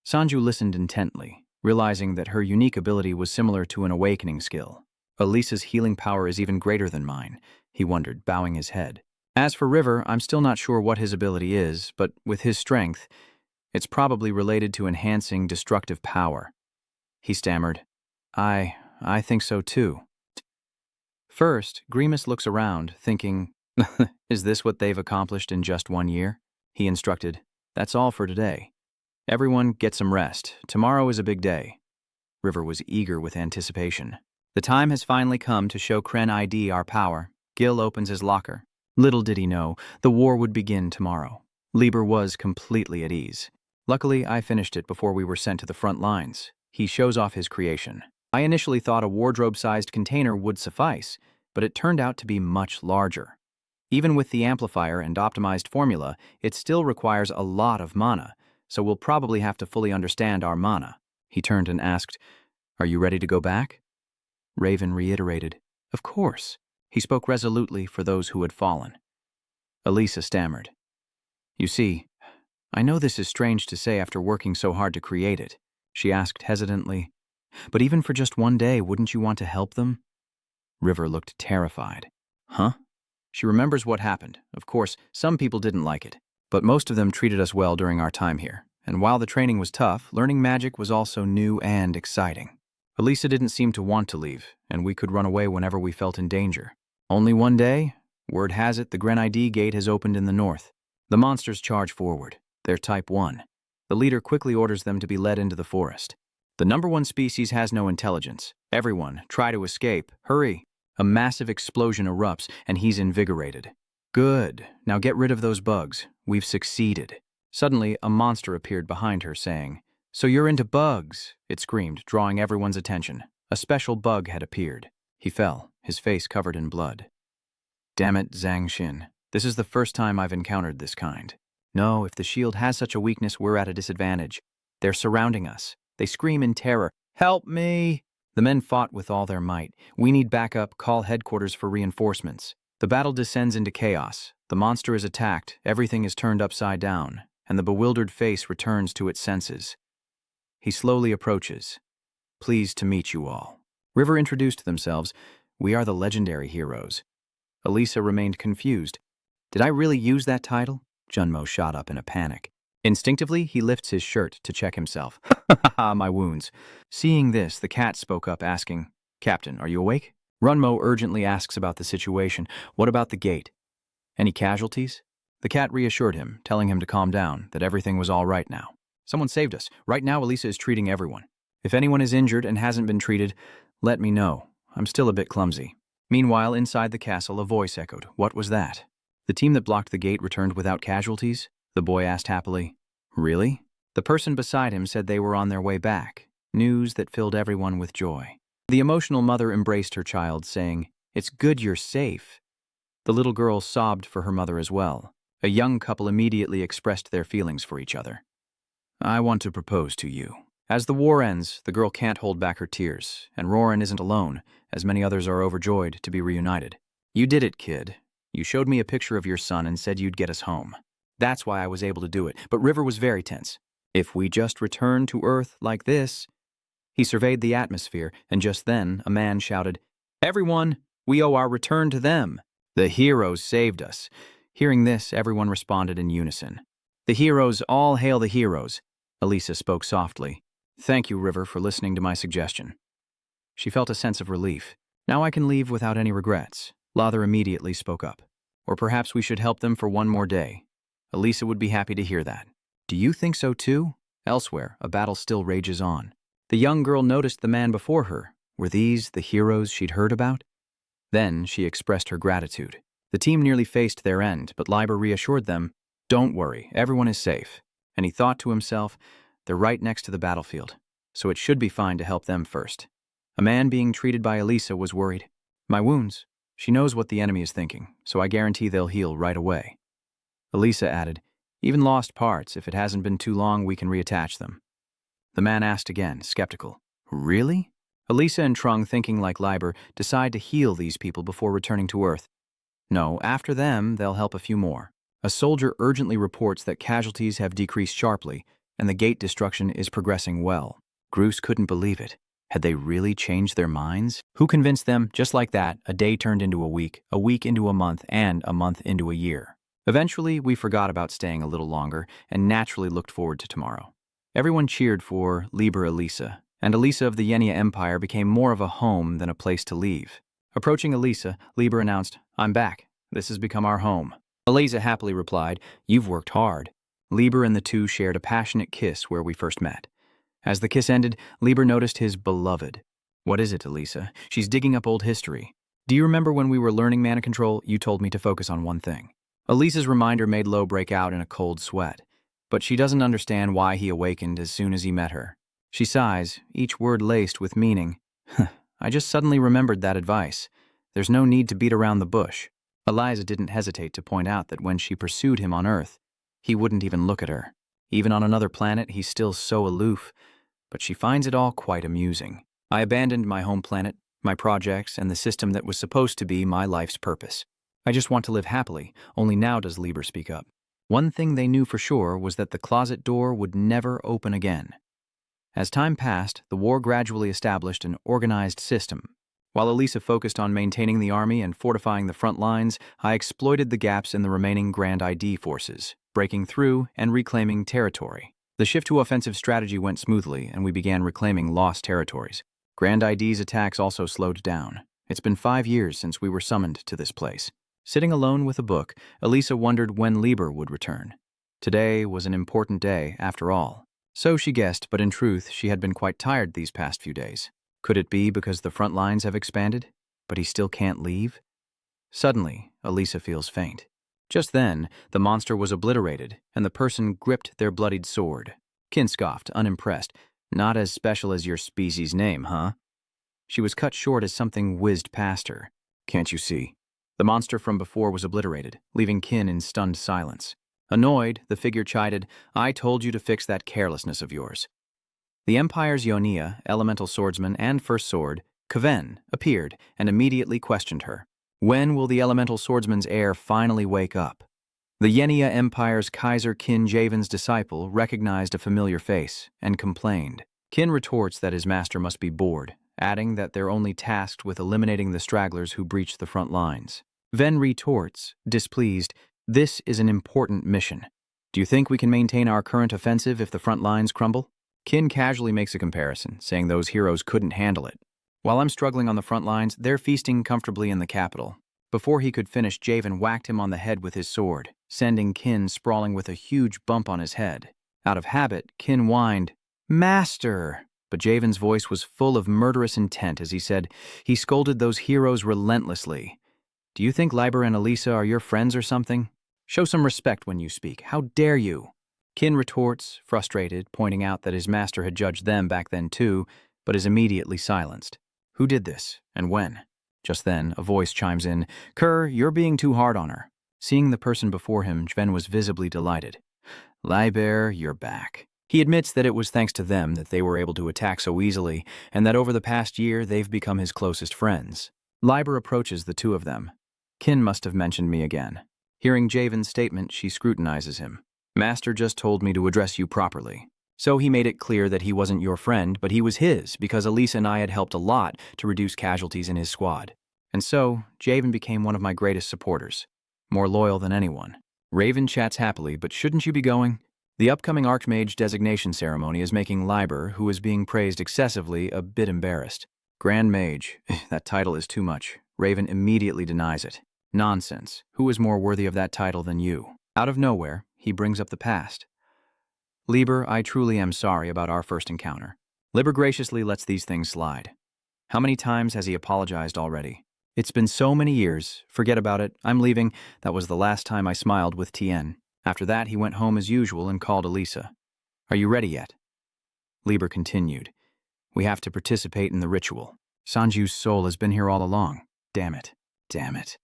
Sanju listened intently, realizing that her unique ability was similar to an awakening skill. "Elisa's healing power is even greater than mine," he wondered, bowing his head. "As for River, I'm still not sure what his ability is, but with his strength, it's probably related to enhancing destructive power." He stammered, I think so too." First, Grimace looks around, thinking, is this what they've accomplished in just 1 year? He instructed, "That's all for today. Everyone get some rest. Tomorrow is a big day." River was eager with anticipation. "The time has finally come to show Kren ID our power." Gil opens his locker. Little did he know, the war would begin tomorrow. Lieber was completely at ease. "Luckily, I finished it before we were sent to the front lines." He shows off his creation. "I initially thought a wardrobe-sized container would suffice, but it turned out to be much larger. Even with the amplifier and optimized formula, it still requires a lot of mana, so we'll probably have to fully understand our mana." He turned and asked, "Are you ready to go back?" Raven reiterated, "Of course." He spoke resolutely for those who had fallen. Elisa stammered, "You see, I know this is strange to say after working so hard to create it." She asked hesitantly, "But even for just 1 day, wouldn't you want to help them?" River looked terrified. "Huh?" She remembers what happened. Of course, some people didn't like it, but most of them treated us well during our time here. And while the training was tough, learning magic was also new and exciting. Elisa didn't seem to want to leave, and we could run away whenever we felt in danger. Only 1 day, word has it the Gren ID gate has opened in the north. The monsters charge forward. They're type 1. The leader quickly orders them to be led into the forest. The number 1 species has no intelligence. Everyone, try to escape. Hurry. A massive explosion erupts, and he's invigorated. Good. Now get rid of those bugs. We've succeeded. Suddenly, a monster appeared behind her, saying, "So you're into bugs," it screamed, drawing everyone's attention. A special bug had appeared. He fell, his face covered in blood. "Damn it, Zhang Xin. This is the first time I've encountered this kind. No, if the shield has such a weakness, we're at a disadvantage. They're surrounding us. They scream in terror. Help me! The men fought with all their might. We need backup, call headquarters for reinforcements. The battle descends into chaos. The monster is attacked, everything is turned upside down, and the bewildered face returns to its senses. He slowly approaches. Pleased to meet you all. River introduced themselves. We are the legendary heroes. Elisa remained confused. Did I really use that title? Junmo shot up in a panic. Instinctively, he lifts his shirt to check himself. My wounds. Seeing this, the cat spoke up asking, Captain, are you awake? Runmo urgently asks about the situation. What about the gate? Any casualties? The cat reassured him, telling him to calm down, that everything was all right now. Someone saved us. Right now, Elisa is treating everyone. If anyone is injured and hasn't been treated, let me know. I'm still a bit clumsy. Meanwhile, inside the castle, a voice echoed. What was that? The team that blocked the gate returned without casualties? The boy asked happily. Really? The person beside him said they were on their way back. News that filled everyone with joy. The emotional mother embraced her child, saying, It's good you're safe. The little girl sobbed for her mother as well. A young couple immediately expressed their feelings for each other. I want to propose to you. As the war ends, the girl can't hold back her tears, and Roran isn't alone, as many others are overjoyed to be reunited. You did it, kid. You showed me a picture of your son and said you'd get us home. That's why I was able to do it, but River was very tense. If we just return to Earth like this... He surveyed the atmosphere, and just then a man shouted, Everyone, we owe our return to them. The heroes saved us. Hearing this, everyone responded in unison. The heroes, all hail the heroes. Elisa spoke softly. Thank you, River, for listening to my suggestion. She felt a sense of relief. Now I can leave without any regrets. Lather immediately spoke up. Or perhaps we should help them for one more day. Elisa would be happy to hear that. Do you think so too? Elsewhere, a battle still rages on. The young girl noticed the man before her. Were these the heroes she'd heard about? Then she expressed her gratitude. The team nearly faced their end, but Liber reassured them, Don't worry, everyone is safe. And he thought to himself, they're right next to the battlefield, so it should be fine to help them first. A man being treated by Elisa was worried. My wounds. She knows what the enemy is thinking, so I guarantee they'll heal right away. Elisa added, Even lost parts, if it hasn't been too long, we can reattach them. The man asked again, skeptical. Really? Elisa and Trung, thinking like Liber, decide to heal these people before returning to Earth. No, after them, they'll help a few more. A soldier urgently reports that casualties have decreased sharply, and the gate destruction is progressing well. Bruce couldn't believe it. Had they really changed their minds? Who convinced them? Just like that, a day turned into a week into a month, and a month into a year. Eventually, we forgot about staying a little longer and naturally looked forward to tomorrow. Everyone cheered for Liber Elisa, and Elisa of the Yenia Empire became more of a home than a place to leave. Approaching Elisa, Liber announced, I'm back. This has become our home. Elisa happily replied, You've worked hard. Liber and the two shared a passionate kiss where we first met. As the kiss ended, Liber noticed his beloved. What is it, Elisa? She's digging up old history. Do you remember when we were learning mana control, you told me to focus on one thing? Elisa's reminder made Lo break out in a cold sweat, but she doesn't understand why he awakened as soon as he met her. She sighs, each word laced with meaning. I just suddenly remembered that advice. There's no need to beat around the bush. Eliza didn't hesitate to point out that when she pursued him on Earth, he wouldn't even look at her. Even on another planet, he's still so aloof, but she finds it all quite amusing. I abandoned my home planet, my projects, and the system that was supposed to be my life's purpose. I just want to live happily, only now does Liber speak up. One thing they knew for sure was that the closet door would never open again. As time passed, the war gradually established an organized system. While Elisa focused on maintaining the army and fortifying the front lines, I exploited the gaps in the remaining Grand ID forces, breaking through and reclaiming territory. The shift to offensive strategy went smoothly, and we began reclaiming lost territories. Grand ID's attacks also slowed down. It's been 5 years since we were summoned to this place. Sitting alone with a book, Elisa wondered when Liber would return. Today was an important day, after all. So she guessed, but in truth, she had been quite tired these past few days. Could it be because the front lines have expanded, but he still can't leave? Suddenly, Elisa feels faint. Just then, the monster was obliterated, and the person gripped their bloodied sword. Kin scoffed, unimpressed. Not as special as your species' name, huh? She was cut short as something whizzed past her. Can't you see? The monster from before was obliterated, leaving Kin in stunned silence. Annoyed, the figure chided, I told you to fix that carelessness of yours. The Empire's Yonia, elemental swordsman and first sword, Kven, appeared and immediately questioned her. When will the elemental swordsman's heir finally wake up? The Yenia Empire's Kaiser Qin Javan's disciple recognized a familiar face and complained. Qin retorts that his master must be bored, adding that they're only tasked with eliminating the stragglers who breached the front lines. Ven retorts, displeased, "This is an important mission. Do you think we can maintain our current offensive if the front lines crumble?" Qin casually makes a comparison, saying those heroes couldn't handle it. While I'm struggling on the front lines, they're feasting comfortably in the capital. Before he could finish, Javan whacked him on the head with his sword, sending Qin sprawling with a huge bump on his head. Out of habit, Qin whined, "Master!" But Javan's voice was full of murderous intent as he scolded those heroes relentlessly. "Do you think Liber and Elisa are your friends or something? Show some respect when you speak. How dare you?" Qin retorts, frustrated, pointing out that his master had judged them back then too, but is immediately silenced. Who did this, and when? Just then, a voice chimes in, "Kerr, you're being too hard on her." Seeing the person before him, Jven was visibly delighted. "Liber, you're back." He admits that it was thanks to them that they were able to attack so easily, and that over the past year they've become his closest friends. Liber approaches the two of them. "Qin must have mentioned me again." Hearing Javan's statement, she scrutinizes him. "Master just told me to address you properly." So he made it clear that he wasn't your friend, but he was his, because Elisa and I had helped a lot to reduce casualties in his squad. And so, Javan became one of my greatest supporters. More loyal than anyone. Raven chats happily, but shouldn't you be going? The upcoming Archmage designation ceremony is making Liber, who is being praised excessively, a bit embarrassed. Grand Mage, that title is too much. Raven immediately denies it. Nonsense. Who is more worthy of that title than you? Out of nowhere, he brings up the past. "Liber, I truly am sorry about our first encounter." Liber graciously lets these things slide. How many times has he apologized already? "It's been so many years. Forget about it. I'm leaving. That was the last time I smiled with Tien." After that, he went home as usual and called Elisa. "Are you ready yet?" Liber continued. "We have to participate in the ritual. Sanju's soul has been here all along. Damn it. Damn it."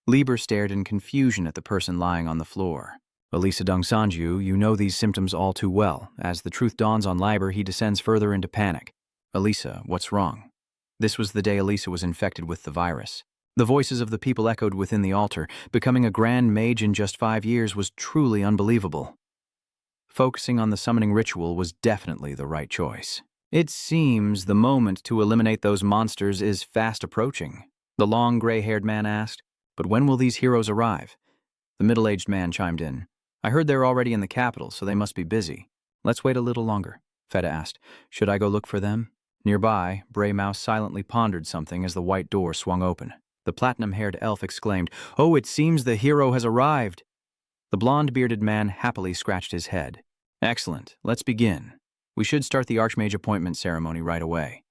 Liber stared in confusion at the person lying on the floor. "Elisa Dung Sanju, you know these symptoms all too well. As the truth dawns on Liber, he descends further into panic. Elisa, what's wrong?" This was the day Elisa was infected with the virus. The voices of the people echoed within the altar. Becoming a Grand Mage in just 5 years was truly unbelievable. Focusing on the summoning ritual was definitely the right choice. "It seems the moment to eliminate those monsters is fast approaching," the long gray-haired man asked. "But when will these heroes arrive?" The middle-aged man chimed in. "I heard they're already in the capital, so they must be busy." "Let's wait a little longer," Feta asked. "Should I go look for them?" Nearby, Bray Mouse silently pondered something as the white door swung open. The platinum-haired elf exclaimed, "Oh, it seems the hero has arrived." The blonde-bearded man happily scratched his head. "Excellent. Let's begin. We should start the Archmage appointment ceremony right away."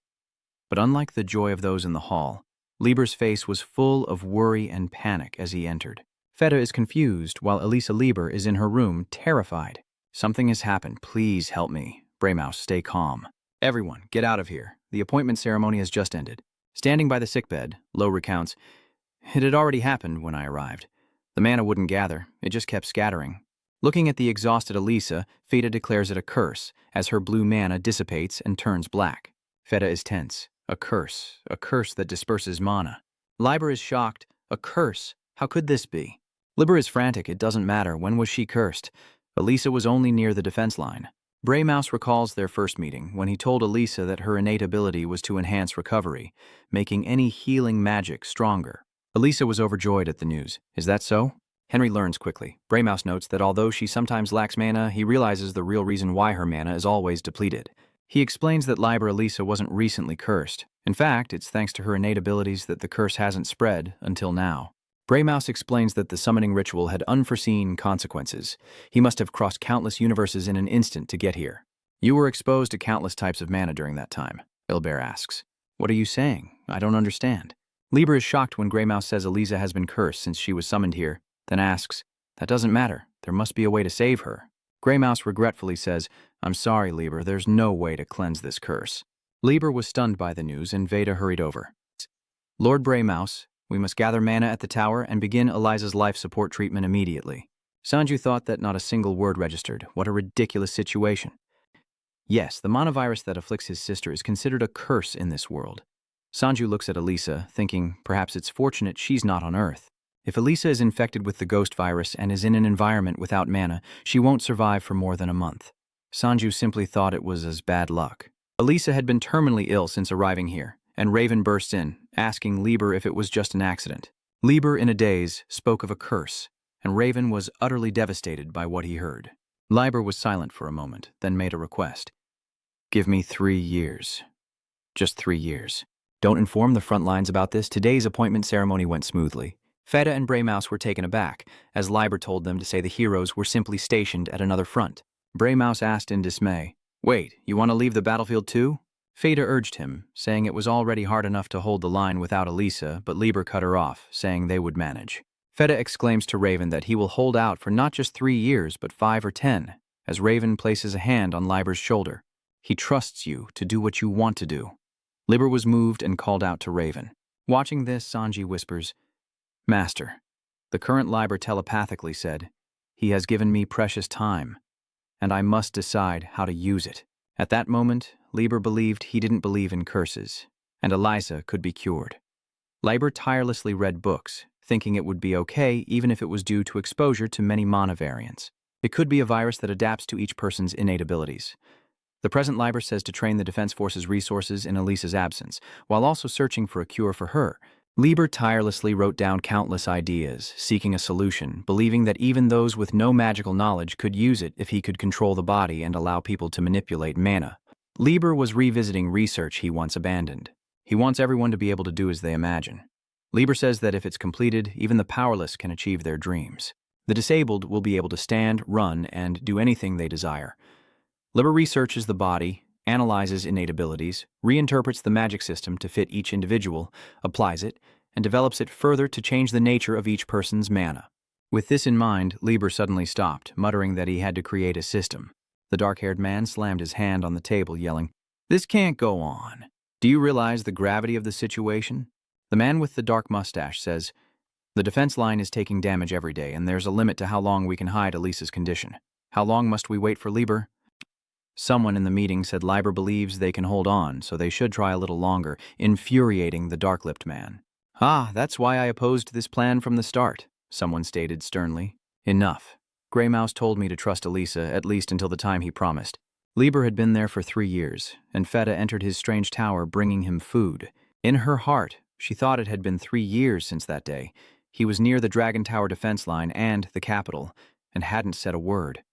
But unlike the joy of those in the hall, Liber's face was full of worry and panic as he entered. Feta is confused, while Elisa Liber is in her room, terrified. "Something has happened. Please help me." Braymouse, stay calm. "Everyone, get out of here. The appointment ceremony has just ended." Standing by the sickbed, Lo recounts, "It had already happened when I arrived. The mana wouldn't gather. It just kept scattering." Looking at the exhausted Elisa, Feta declares it a curse, as her blue mana dissipates and turns black. Feta is tense. A curse that disperses mana. Liber is shocked. A curse? How could this be? Liber is frantic. It doesn't matter. When was she cursed? Elisa was only near the defense line. Braymouse recalls their first meeting, when he told Elisa that her innate ability was to enhance recovery, making any healing magic stronger. Elisa was overjoyed at the news. Is that so? Henry learns quickly. Braymouse notes that although she sometimes lacks mana, he realizes the real reason why her mana is always depleted. He explains that Liber Elisa wasn't recently cursed. In fact, it's thanks to her innate abilities that the curse hasn't spread until now. Braymouse explains that the summoning ritual had unforeseen consequences. He must have crossed countless universes in an instant to get here. "You were exposed to countless types of mana during that time," Ilbert asks. "What are you saying? I don't understand." Liber is shocked when Greymouse says Elisa has been cursed since she was summoned here, then asks, "That doesn't matter. There must be a way to save her." Greymouse regretfully says, "I'm sorry, Liber, there's no way to cleanse this curse." Liber was stunned by the news and Veda hurried over. "Lord Braymouse, we must gather mana at the tower and begin Eliza's life support treatment immediately." Sanju thought that not a single word registered. What a ridiculous situation. Yes, the monovirus that afflicts his sister is considered a curse in this world. Sanju looks at Elisa, thinking perhaps it's fortunate she's not on Earth. If Elisa is infected with the ghost virus and is in an environment without mana, she won't survive for more than a month. Sanju simply thought it was as bad luck. Elisa had been terminally ill since arriving here, and Raven burst in, asking Lieber if it was just an accident. Lieber, in a daze, spoke of a curse, and Raven was utterly devastated by what he heard. Lieber was silent for a moment, then made a request. Give me 3 years. Just 3 years. Don't inform the front lines about this. Today's appointment ceremony went smoothly. Feta and Braymouse were taken aback, as Lieber told them to say the heroes were simply stationed at another front. Braymouse asked in dismay, "Wait, you want to leave the battlefield too?" Feta urged him, saying it was already hard enough to hold the line without Elisa, but Lieber cut her off, saying they would manage. Feta exclaims to Raven that he will hold out for not just 3 years, but 5 or 10, as Raven places a hand on Lieber's shoulder. He trusts you to do what you want to do. Lieber was moved and called out to Raven. Watching this, Sanji whispers, "Master." The current Lieber telepathically said, "He has given me precious time, and I must decide how to use it." At that moment, Lieber believed he didn't believe in curses, and Eliza could be cured. Lieber tirelessly read books, thinking it would be okay even if it was due to exposure to many mana variants. It could be a virus that adapts to each person's innate abilities. The present Lieber says to train the Defense Force's resources in Elisa's absence, while also searching for a cure for her. Lieber tirelessly wrote down countless ideas, seeking a solution, believing that even those with no magical knowledge could use it if he could control the body and allow people to manipulate mana. Lieber was revisiting research he once abandoned. He wants everyone to be able to do as they imagine. Lieber says that if it's completed, even the powerless can achieve their dreams. The disabled will be able to stand, run, and do anything they desire. Lieber researches the body, analyzes innate abilities, reinterprets the magic system to fit each individual, applies it, and develops it further to change the nature of each person's mana. With this in mind, Lieber suddenly stopped, muttering that he had to create a system. The dark-haired man slammed his hand on the table, yelling, "This can't go on. Do you realize the gravity of the situation?" The man with the dark mustache says, "The defense line is taking damage every day, and there's a limit to how long we can hide Elisa's condition. How long must we wait for Lieber?" Someone in the meeting said Lieber believes they can hold on, so they should try a little longer, infuriating the dark-lipped man. "Ah, that's why I opposed this plan from the start," someone stated sternly. "Enough. Greymouse told me to trust Elisa, at least until the time he promised. Lieber had been there for 3 years, and Feta entered his strange tower bringing him food. In her heart, she thought it had been 3 years since that day. He was near the Dragon Tower defense line and the capital, and hadn't said a word.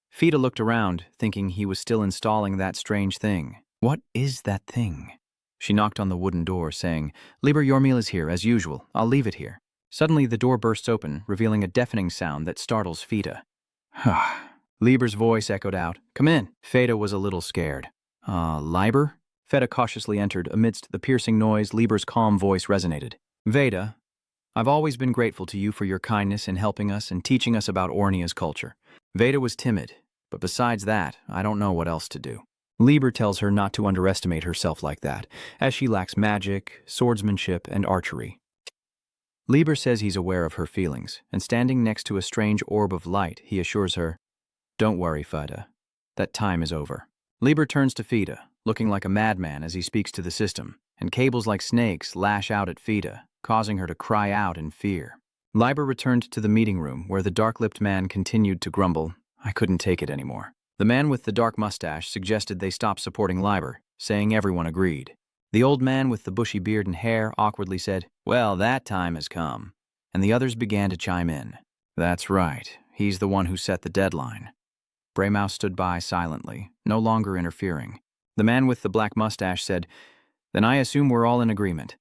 Feta looked around, thinking he was still installing that strange thing. What is that thing? She knocked on the wooden door, saying, "Lieber, your meal is here, as usual. I'll leave it here." Suddenly, the door bursts open, revealing a deafening sound that startles Feta. Lieber's voice echoed out, "Come in." Feta was a little scared. Lieber? Feta cautiously entered. Amidst the piercing noise, Lieber's calm voice resonated. "Veda, I've always been grateful to you for your kindness in helping us and teaching us about Ornia's culture." Veda was timid, but besides that, I don't know what else to do. Lieber tells her not to underestimate herself like that, as she lacks magic, swordsmanship, and archery. Lieber says he's aware of her feelings, and standing next to a strange orb of light, he assures her, "Don't worry, Feta. That time is over." Lieber turns to Feta, looking like a madman as he speaks to the system, and cables like snakes lash out at Feta, causing her to cry out in fear. Lieber returned to the meeting room, where the dark-lipped man continued to grumble, "I couldn't take it anymore." The man with the dark mustache suggested they stop supporting Lieber, saying everyone agreed. The old man with the bushy beard and hair awkwardly said, "Well, that time has come." And the others began to chime in. "That's right. He's the one who set the deadline." Braymouse stood by silently, no longer interfering. The man with the black mustache said, "Then I assume we're all in agreement."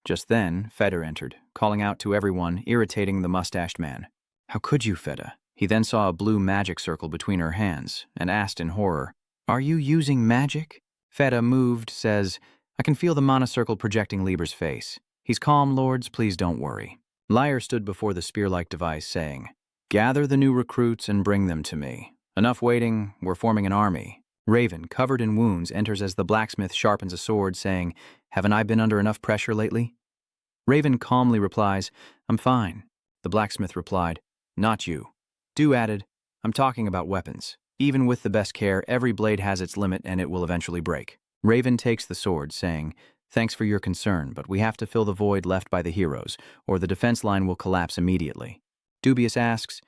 Just then, Feta entered, calling out to everyone, irritating the mustached man. "How could you, Feta?" He then saw a blue magic circle between her hands and asked in horror, "Are you using magic?" Feta, moved, says, "I can feel the mana circle projecting Lieber's face. He's calm, lords, please don't worry." Liar stood before the spear-like device, saying, "Gather the new recruits and bring them to me. Enough waiting, we're forming an army." Raven, covered in wounds, enters as the blacksmith sharpens a sword, saying, "Haven't I been under enough pressure lately?" Raven calmly replies, "I'm fine." The blacksmith replied, "Not you." Dew added, "I'm talking about weapons. Even with the best care, every blade has its limit and it will eventually break. Raven takes the sword, saying, "Thanks for your concern, but we have to fill the void left by the heroes, or the defense line will collapse immediately." Dubious asks,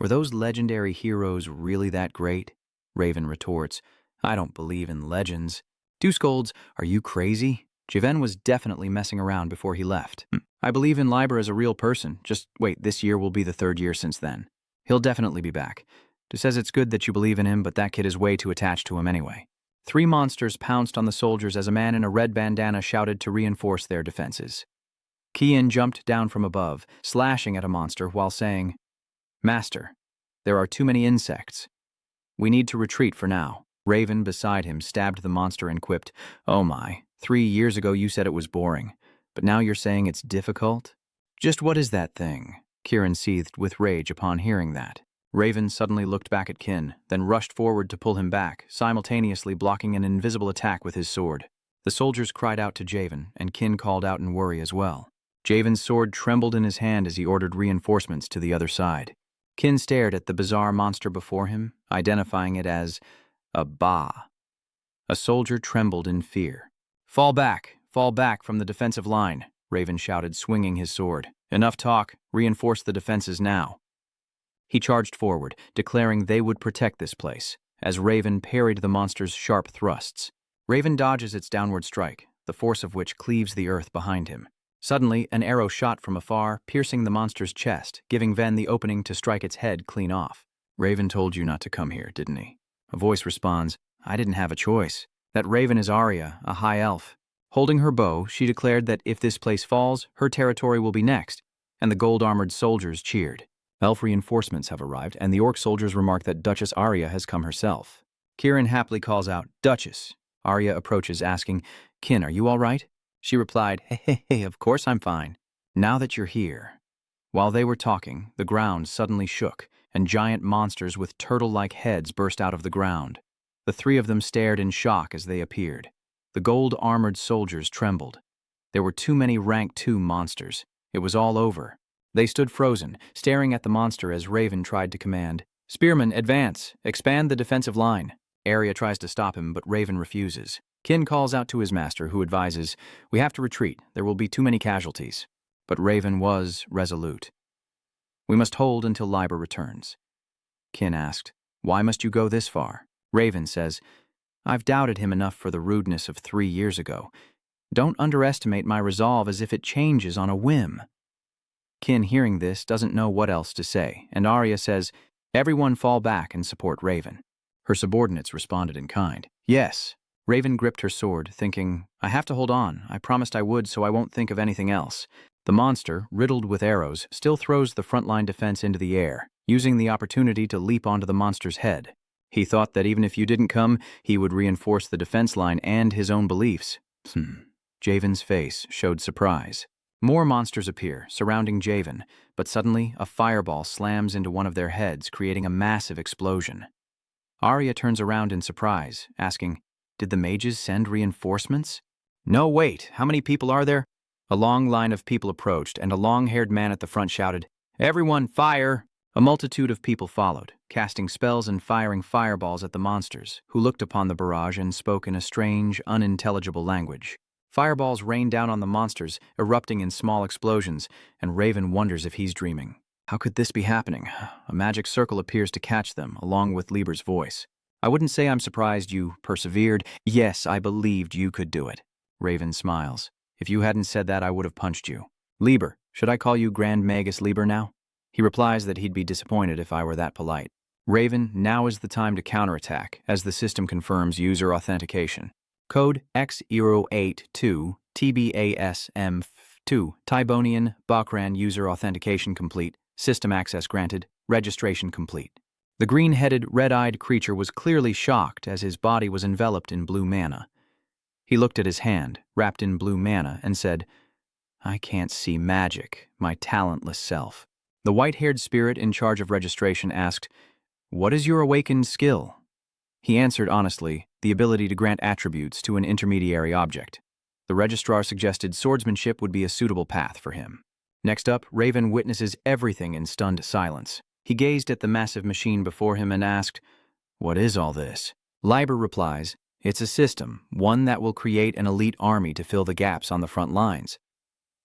"Were those legendary heroes really that great?" Raven retorts, "I don't believe in legends." Du scolds, "Are you crazy?" Javen was definitely messing around before he left. "I believe in Liber as a real person. Just wait, this year will be the 3rd year since then. He'll definitely be back. Du says it's good that you believe in him, but that kid is way too attached to him anyway." 3 monsters pounced on the soldiers as a man in a red bandana shouted to reinforce their defenses. Kian jumped down from above, slashing at a monster while saying, "Master, there are too many insects. We need to retreat for now." Raven beside him stabbed the monster and quipped, "Oh my, 3 years ago you said it was boring, but now you're saying it's difficult? Just what is that thing?" Kieran seethed with rage upon hearing that. Raven suddenly looked back at Kin, then rushed forward to pull him back, simultaneously blocking an invisible attack with his sword. The soldiers cried out to Javen, and Kin called out in worry as well. Javen's sword trembled in his hand as he ordered reinforcements to the other side. Kin stared at the bizarre monster before him, identifying it as a Ba. A soldier trembled in fear. Fall back from the defensive line," Raven shouted, swinging his sword. "Enough talk, reinforce the defenses now." He charged forward, declaring they would protect this place, as Raven parried the monster's sharp thrusts. Raven dodges its downward strike, the force of which cleaves the earth behind him. Suddenly, an arrow shot from afar, piercing the monster's chest, giving Ven the opening to strike its head clean off. "Raven told you not to come here, didn't he?" A voice responds, "I didn't have a choice. That Raven is Arya, a high elf." Holding her bow, she declared that if this place falls, her territory will be next, and the gold-armored soldiers cheered. Elf reinforcements have arrived, and the orc soldiers remark that Duchess Arya has come herself. Kieran happily calls out, "Duchess." Arya approaches, asking, "Kin, are you all right?" She replied, Hey, of course I'm fine. Now that you're here." While they were talking, the ground suddenly shook, and giant monsters with turtle-like heads burst out of the ground. The 3 of them stared in shock as they appeared. The gold-armored soldiers trembled. There were too many rank 2 monsters. It was all over. They stood frozen, staring at the monster as Raven tried to command, "Spearmen, advance! Expand the defensive line." Arya tries to stop him, but Raven refuses. Kin calls out to his master, who advises, "We have to retreat. There will be too many casualties." But Raven was resolute. "We must hold until Liber returns." Kin asked, "Why must you go this far?" Raven says, "I've doubted him enough for the rudeness of 3 years ago. Don't underestimate my resolve as if it changes on a whim." Kin, hearing this, doesn't know what else to say, and Arya says, "Everyone fall back and support Raven." Her subordinates responded in kind. "Yes." Raven gripped her sword, thinking, "I have to hold on. I promised I would, so I won't think of anything else." The monster, riddled with arrows, still throws the frontline defense into the air, using the opportunity to leap onto the monster's head. He thought that even if you didn't come, he would reinforce the defense line and his own beliefs. Javen's face showed surprise. More monsters appear, surrounding Javen, but suddenly a fireball slams into one of their heads, creating a massive explosion. Arya turns around in surprise, asking, "Did the mages send reinforcements?" "No, wait, how many people are there?" A long line of people approached, and a long-haired man at the front shouted, "Everyone, fire!" A multitude of people followed, casting spells and firing fireballs at the monsters, who looked upon the barrage and spoke in a strange, unintelligible language. Fireballs rain down on the monsters, erupting in small explosions, and Raven wonders if he's dreaming. How could this be happening? A magic circle appears to catch them, along with Liber's voice. "I wouldn't say I'm surprised you persevered. Yes, I believed you could do it." Raven smiles. "If you hadn't said that, I would have punched you." "Liber, should I call you Grand Magus Liber now?" He replies that he'd be disappointed if I were that polite. Raven, now is the time to counterattack, as the system confirms user authentication. Code X082 TBASM2 Tybonian Bakran user authentication complete. System access granted. Registration complete. The green-headed, red-eyed creature was clearly shocked as his body was enveloped in blue mana. He looked at his hand, wrapped in blue mana, and said, "I can't see magic, my talentless self." The white-haired spirit in charge of registration asked, "What is your awakened skill?" He answered honestly, the ability to grant attributes to an intermediary object. The registrar suggested swordsmanship would be a suitable path for him. Next up, Raven witnesses everything in stunned silence. He gazed at the massive machine before him and asked, What is all this? Liber replies, it's a system, one that will create an elite army to fill the gaps on the front lines.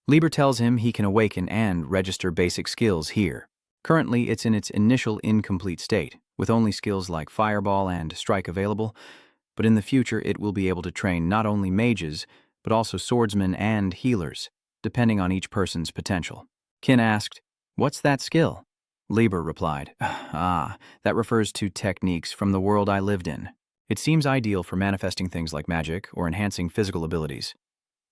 Liber tells him he can awaken and register basic skills here. Currently, it's in its initial incomplete state, with only skills like Fireball and Strike available, but in the future it will be able to train not only mages, but also swordsmen and healers, depending on each person's potential. Kin asked, "What's that skill?" Liber replied, that refers to techniques from the world I lived in. It seems ideal for manifesting things like magic or enhancing physical abilities.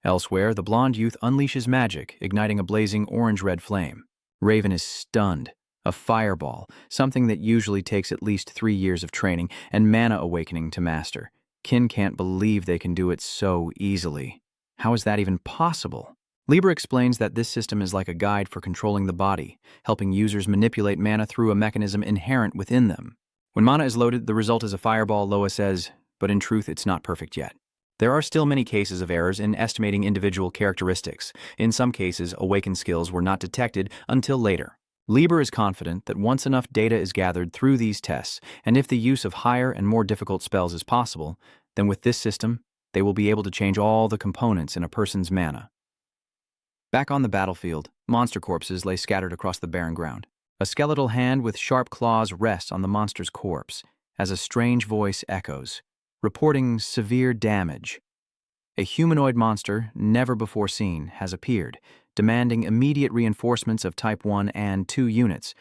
Elsewhere, the blonde youth unleashes magic, igniting a blazing orange-red flame. Raven is stunned. A fireball, something that usually takes at least 3 years of training and mana awakening to master. Kin can't believe they can do it so easily. How is that even possible? Liber explains that this system is like a guide for controlling the body, helping users manipulate mana through a mechanism inherent within them. When mana is loaded, the result is a fireball, Loa says, but in truth it's not perfect yet. There are still many cases of errors in estimating individual characteristics. In some cases, awakened skills were not detected until later. Liber is confident that once enough data is gathered through these tests, and if the use of higher and more difficult spells is possible, then with this system, they will be able to change all the components in a person's mana. Back on the battlefield, monster corpses lay scattered across the barren ground. A skeletal hand with sharp claws rests on the monster's corpse, as a strange voice echoes, reporting severe damage. A humanoid monster, never before seen, has appeared, demanding immediate reinforcements of Type 1 and 2 units,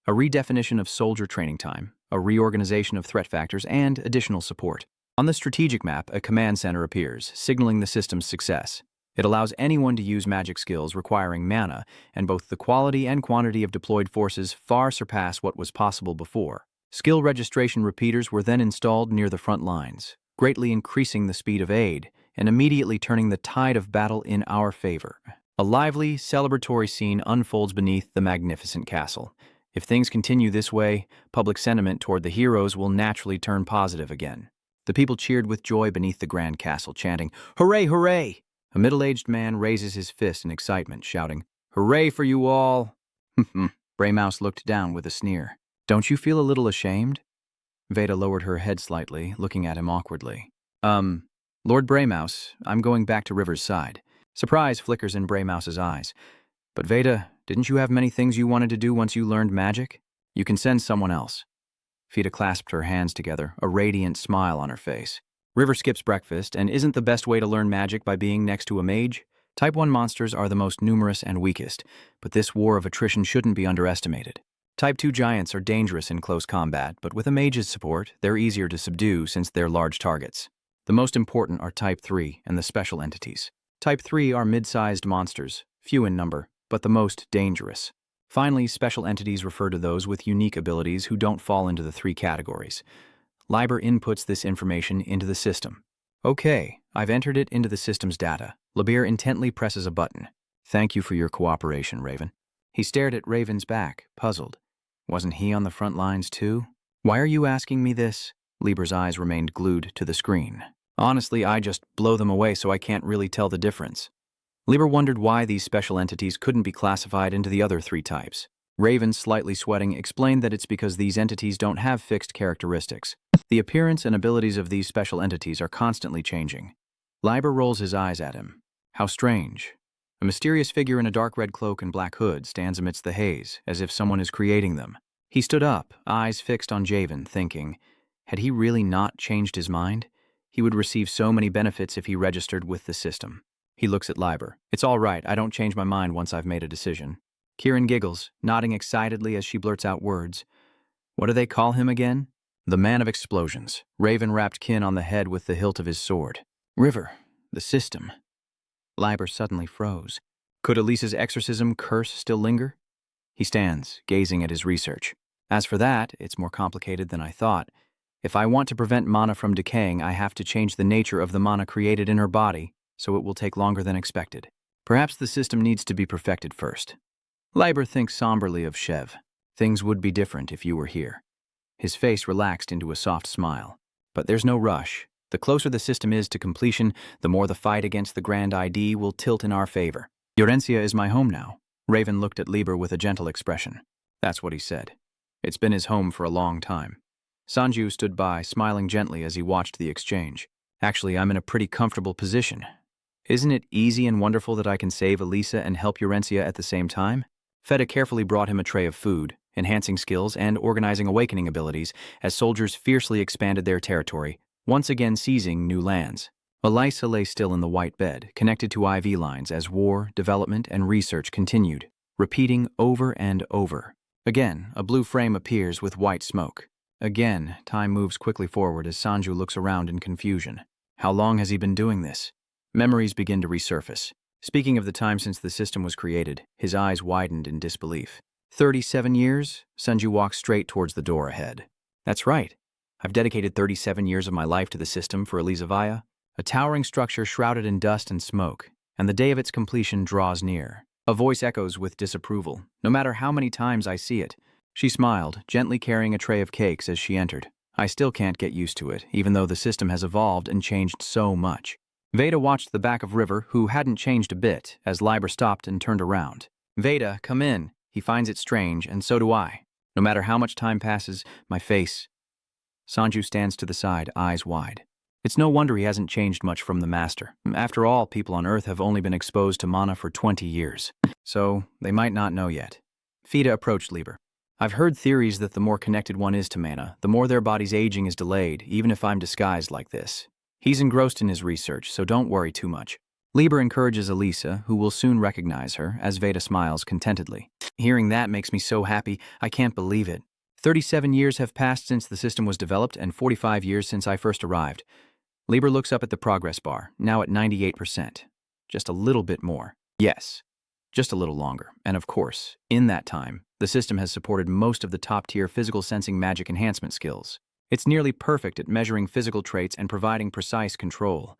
a redefinition of soldier training time, a reorganization of threat factors, and additional support. On the strategic map, a command center appears, signaling the system's success. It allows anyone to use magic skills requiring mana, and both the quality and quantity of deployed forces far surpass what was possible before. Skill registration repeaters were then installed near the front lines, greatly increasing the speed of aid and immediately turning the tide of battle in our favor. A lively, celebratory scene unfolds beneath the magnificent castle. If things continue this way, public sentiment toward the heroes will naturally turn positive again. The people cheered with joy beneath the grand castle, chanting, "Hooray, hooray!" A middle-aged man raises his fist in excitement, shouting, "Hooray for you all!" Braymouse looked down with a sneer. "Don't you feel a little ashamed?" Veda lowered her head slightly, looking at him awkwardly. Lord Braymouse, I'm going back to River's side." Surprise flickers in Braymouse's eyes. "But Veda, didn't you have many things you wanted to do once you learned magic? You can send someone else." Veda clasped her hands together, a radiant smile on her face. "River skips breakfast and isn't the best way to learn magic by being next to a mage. Type 1 monsters are the most numerous and weakest, but this war of attrition shouldn't be underestimated. Type 2 giants are dangerous in close combat, but with a mage's support, they're easier to subdue since they're large targets. The most important are Type 3 and the special entities. Type 3 are mid-sized monsters, few in number, but the most dangerous. Finally, special entities refer to those with unique abilities who don't fall into the 3 categories. Liber inputs this information into the system. Okay, I've entered it into the system's data. Labir intently presses a button. "Thank you for your cooperation, Raven." He stared at Raven's back, puzzled. Wasn't he on the front lines too? "Why are you asking me this?" Liber's eyes remained glued to the screen. "Honestly, I just blow them away so I can't really tell the difference." Liber wondered why these special entities couldn't be classified into the other 3 types. Raven, slightly sweating, explained that it's because these entities don't have fixed characteristics. The appearance and abilities of these special entities are constantly changing. Liber rolls his eyes at him. How strange. A mysterious figure in a dark red cloak and black hood stands amidst the haze, as if someone is creating them. He stood up, eyes fixed on Javen, thinking, had he really not changed his mind? He would receive so many benefits if he registered with the system. He looks at Liber. "It's all right, I don't change my mind once I've made a decision." Kieran giggles, nodding excitedly as she blurts out words. "What do they call him again?" "The Man of Explosions." Raven rapped Kin on the head with the hilt of his sword. "River, the system." Liber suddenly froze. Could Elise's exorcism curse still linger? He stands, gazing at his research. "As for that, it's more complicated than I thought. If I want to prevent mana from decaying, I have to change the nature of the mana created in her body, so it will take longer than expected. Perhaps the system needs to be perfected first." Liber thinks somberly of Shev. "Things would be different if you were here." His face relaxed into a soft smile. "But there's no rush. The closer the system is to completion, the more the fight against the Grand ID will tilt in our favor. Yorencia is my home now." Raven looked at Liber with a gentle expression. That's what he said. It's been his home for a long time. Sanju stood by, smiling gently as he watched the exchange. Actually, I'm in a pretty comfortable position. Isn't it easy and wonderful that I can save Elisa and help Urencia at the same time? Feta carefully brought him a tray of food, enhancing skills and organizing awakening abilities as soldiers fiercely expanded their territory, once again seizing new lands. Elisa lay still in the white bed, connected to IV lines as war, development, and research continued, repeating over and over. Again, a blue frame appears with white smoke. Again, time moves quickly forward as Sanju looks around in confusion. How long has he been doing this? Memories begin to resurface. Speaking of the time since the system was created, his eyes widened in disbelief. 37 years? Sanju walks straight towards the door ahead. That's right. I've dedicated 37 years of my life to the system for Elizavia, a towering structure shrouded in dust and smoke, and the day of its completion draws near. A voice echoes with disapproval, no matter how many times I see it. She smiled, gently carrying a tray of cakes as she entered. I still can't get used to it, even though the system has evolved and changed so much. Veda watched the back of River, who hadn't changed a bit, as Liber stopped and turned around. Veda, come in. He finds it strange, and so do I. No matter how much time passes, my face. Sanju stands to the side, eyes wide. It's no wonder he hasn't changed much from the master. After all, people on Earth have only been exposed to mana for 20 years. So, they might not know yet. Fida approached Liber. I've heard theories that the more connected one is to mana, the more their body's aging is delayed, even if I'm disguised like this. He's engrossed in his research, so don't worry too much. Liber encourages Elisa, who will soon recognize her, as Veda smiles contentedly. Hearing that makes me so happy, I can't believe it. 37 years have passed since the system was developed, and 45 years since I first arrived. Liber looks up at the progress bar, now at 98%. Just a little bit more. Yes, just a little longer. And of course, in that time, the system has supported most of the top-tier physical sensing magic enhancement skills. It's nearly perfect at measuring physical traits and providing precise control.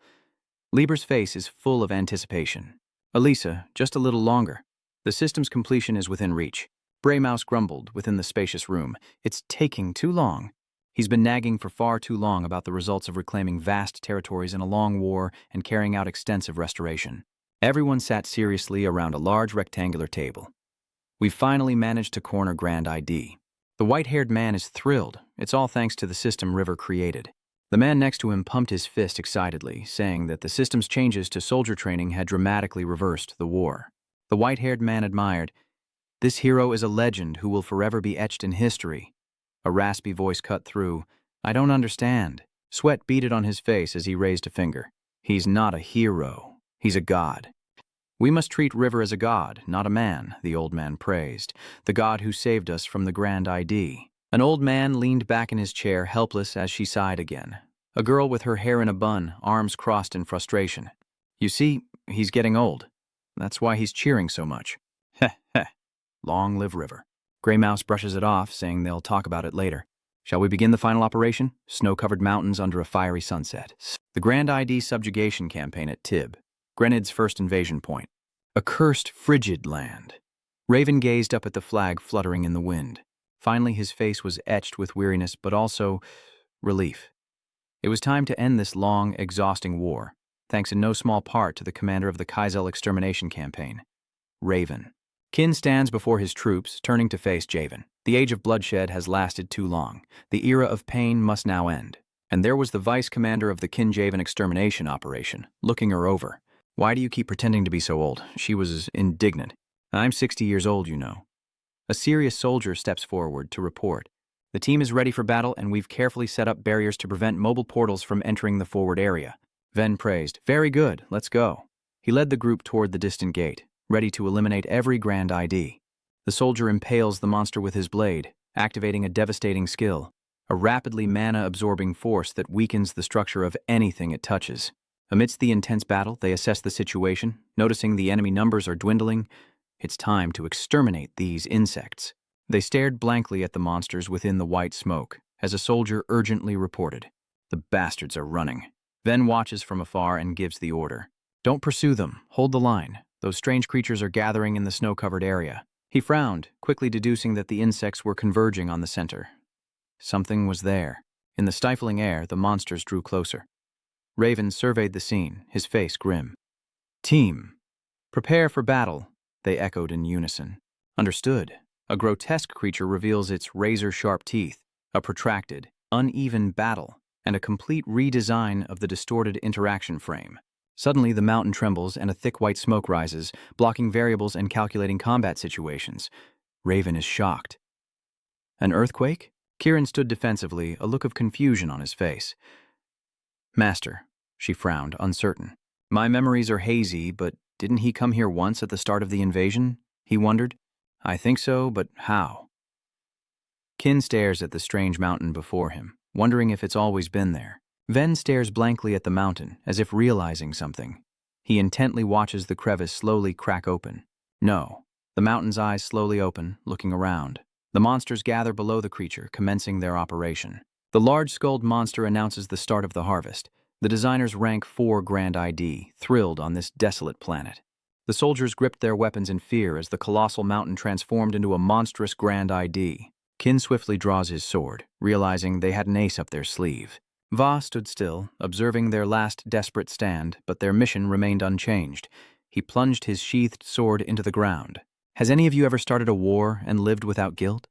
Liber's face is full of anticipation. Elisa, just a little longer. The system's completion is within reach. Braymouse grumbled within the spacious room. It's taking too long. He's been nagging for far too long about the results of reclaiming vast territories in a long war and carrying out extensive restoration. Everyone sat seriously around a large rectangular table. We've finally managed to corner Grand ID. The white-haired man is thrilled. It's all thanks to the system River created. The man next to him pumped his fist excitedly, saying that the system's changes to soldier training had dramatically reversed the war. The white-haired man admired, "This hero is a legend who will forever be etched in history." A raspy voice cut through, "I don't understand." Sweat beaded on his face as he raised a finger. "He's not a hero. He's a god." "We must treat River as a god, not a man," the old man praised. "The god who saved us from the Grand ID." An old man leaned back in his chair, helpless as she sighed again. A girl with her hair in a bun, arms crossed in frustration. "You see, he's getting old. That's why he's cheering so much." Heh heh. Long live River. Grey Mouse brushes it off, saying they'll talk about it later. Shall we begin the final operation? Snow-covered mountains under a fiery sunset. The Grand ID subjugation campaign at Tib. Grenad's first invasion point. A cursed, frigid land. Raven gazed up at the flag fluttering in the wind. Finally, his face was etched with weariness, but also relief. It was time to end this long, exhausting war, thanks in no small part to the commander of the Kaizel extermination campaign, Raven. Kin stands before his troops, turning to face Javen. The age of bloodshed has lasted too long. The era of pain must now end. And there was the vice commander of the Kin Javen extermination operation, looking her over. "Why do you keep pretending to be so old?" She was indignant. "I'm 60 years old, you know." A serious soldier steps forward to report. "The team is ready for battle, and we've carefully set up barriers to prevent mobile portals from entering the forward area." Ven praised. "Very good, let's go." He led the group toward the distant gate, ready to eliminate every Grand ID. The soldier impales the monster with his blade, activating a devastating skill, a rapidly mana-absorbing force that weakens the structure of anything it touches. Amidst the intense battle, they assess the situation, noticing the enemy numbers are dwindling. It's time to exterminate these insects. They stared blankly at the monsters within the white smoke, as a soldier urgently reported. "The bastards are running." Ven watches from afar and gives the order. "Don't pursue them. Hold the line. Those strange creatures are gathering in the snow-covered area." He frowned, quickly deducing that the insects were converging on the center. Something was there. In the stifling air, the monsters drew closer. Raven surveyed the scene, his face grim. "Team, prepare for battle," they echoed in unison. "Understood." A grotesque creature reveals its razor-sharp teeth, a protracted, uneven battle, and a complete redesign of the distorted interaction frame. Suddenly, the mountain trembles and a thick white smoke rises, blocking variables and calculating combat situations. Raven is shocked. An earthquake? Kieran stood defensively, a look of confusion on his face. Master, she frowned, uncertain. My memories are hazy, but didn't he come here once at the start of the invasion? He wondered. I think so, but how? Kin stares at the strange mountain before him, wondering if it's always been there. Ven stares blankly at the mountain, as if realizing something. He intently watches the crevice slowly crack open. No. The mountain's eyes slowly open, looking around. The monsters gather below the creature, commencing their operation. The large-skulled monster announces the start of the harvest. The designers rank 4 Grand ID, thrilled on this desolate planet. The soldiers gripped their weapons in fear as the colossal mountain transformed into a monstrous Grand ID. Kin swiftly draws his sword, realizing they had an ace up their sleeve. Va stood still, observing their last desperate stand, but their mission remained unchanged. He plunged his sheathed sword into the ground. Has any of you ever started a war and lived without guilt?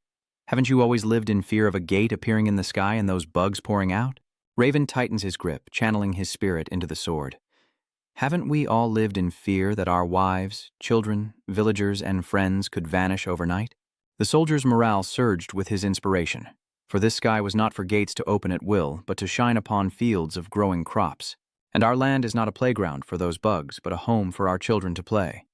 Haven't you always lived in fear of a gate appearing in the sky and those bugs pouring out? Raven tightens his grip, channeling his spirit into the sword. Haven't we all lived in fear that our wives, children, villagers, and friends could vanish overnight? The soldier's morale surged with his inspiration, for this sky was not for gates to open at will, but to shine upon fields of growing crops. And our land is not a playground for those bugs, but a home for our children to play.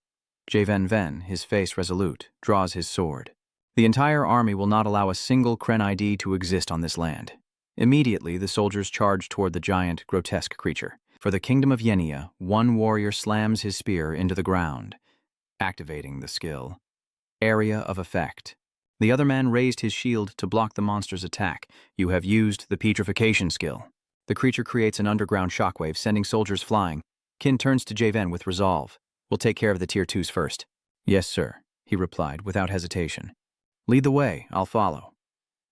Javen Ven, his face resolute, draws his sword. The entire army will not allow a single Kren ID to exist on this land. Immediately, the soldiers charge toward the giant, grotesque creature. For the kingdom of Yenia, one warrior slams his spear into the ground, activating the skill. Area of effect. The other man raised his shield to block the monster's attack. You have used the petrification skill. The creature creates an underground shockwave, sending soldiers flying. Kin turns to Javen with resolve. We'll take care of the Tier 2s first. Yes, sir, he replied without hesitation. Lead the way, I'll follow.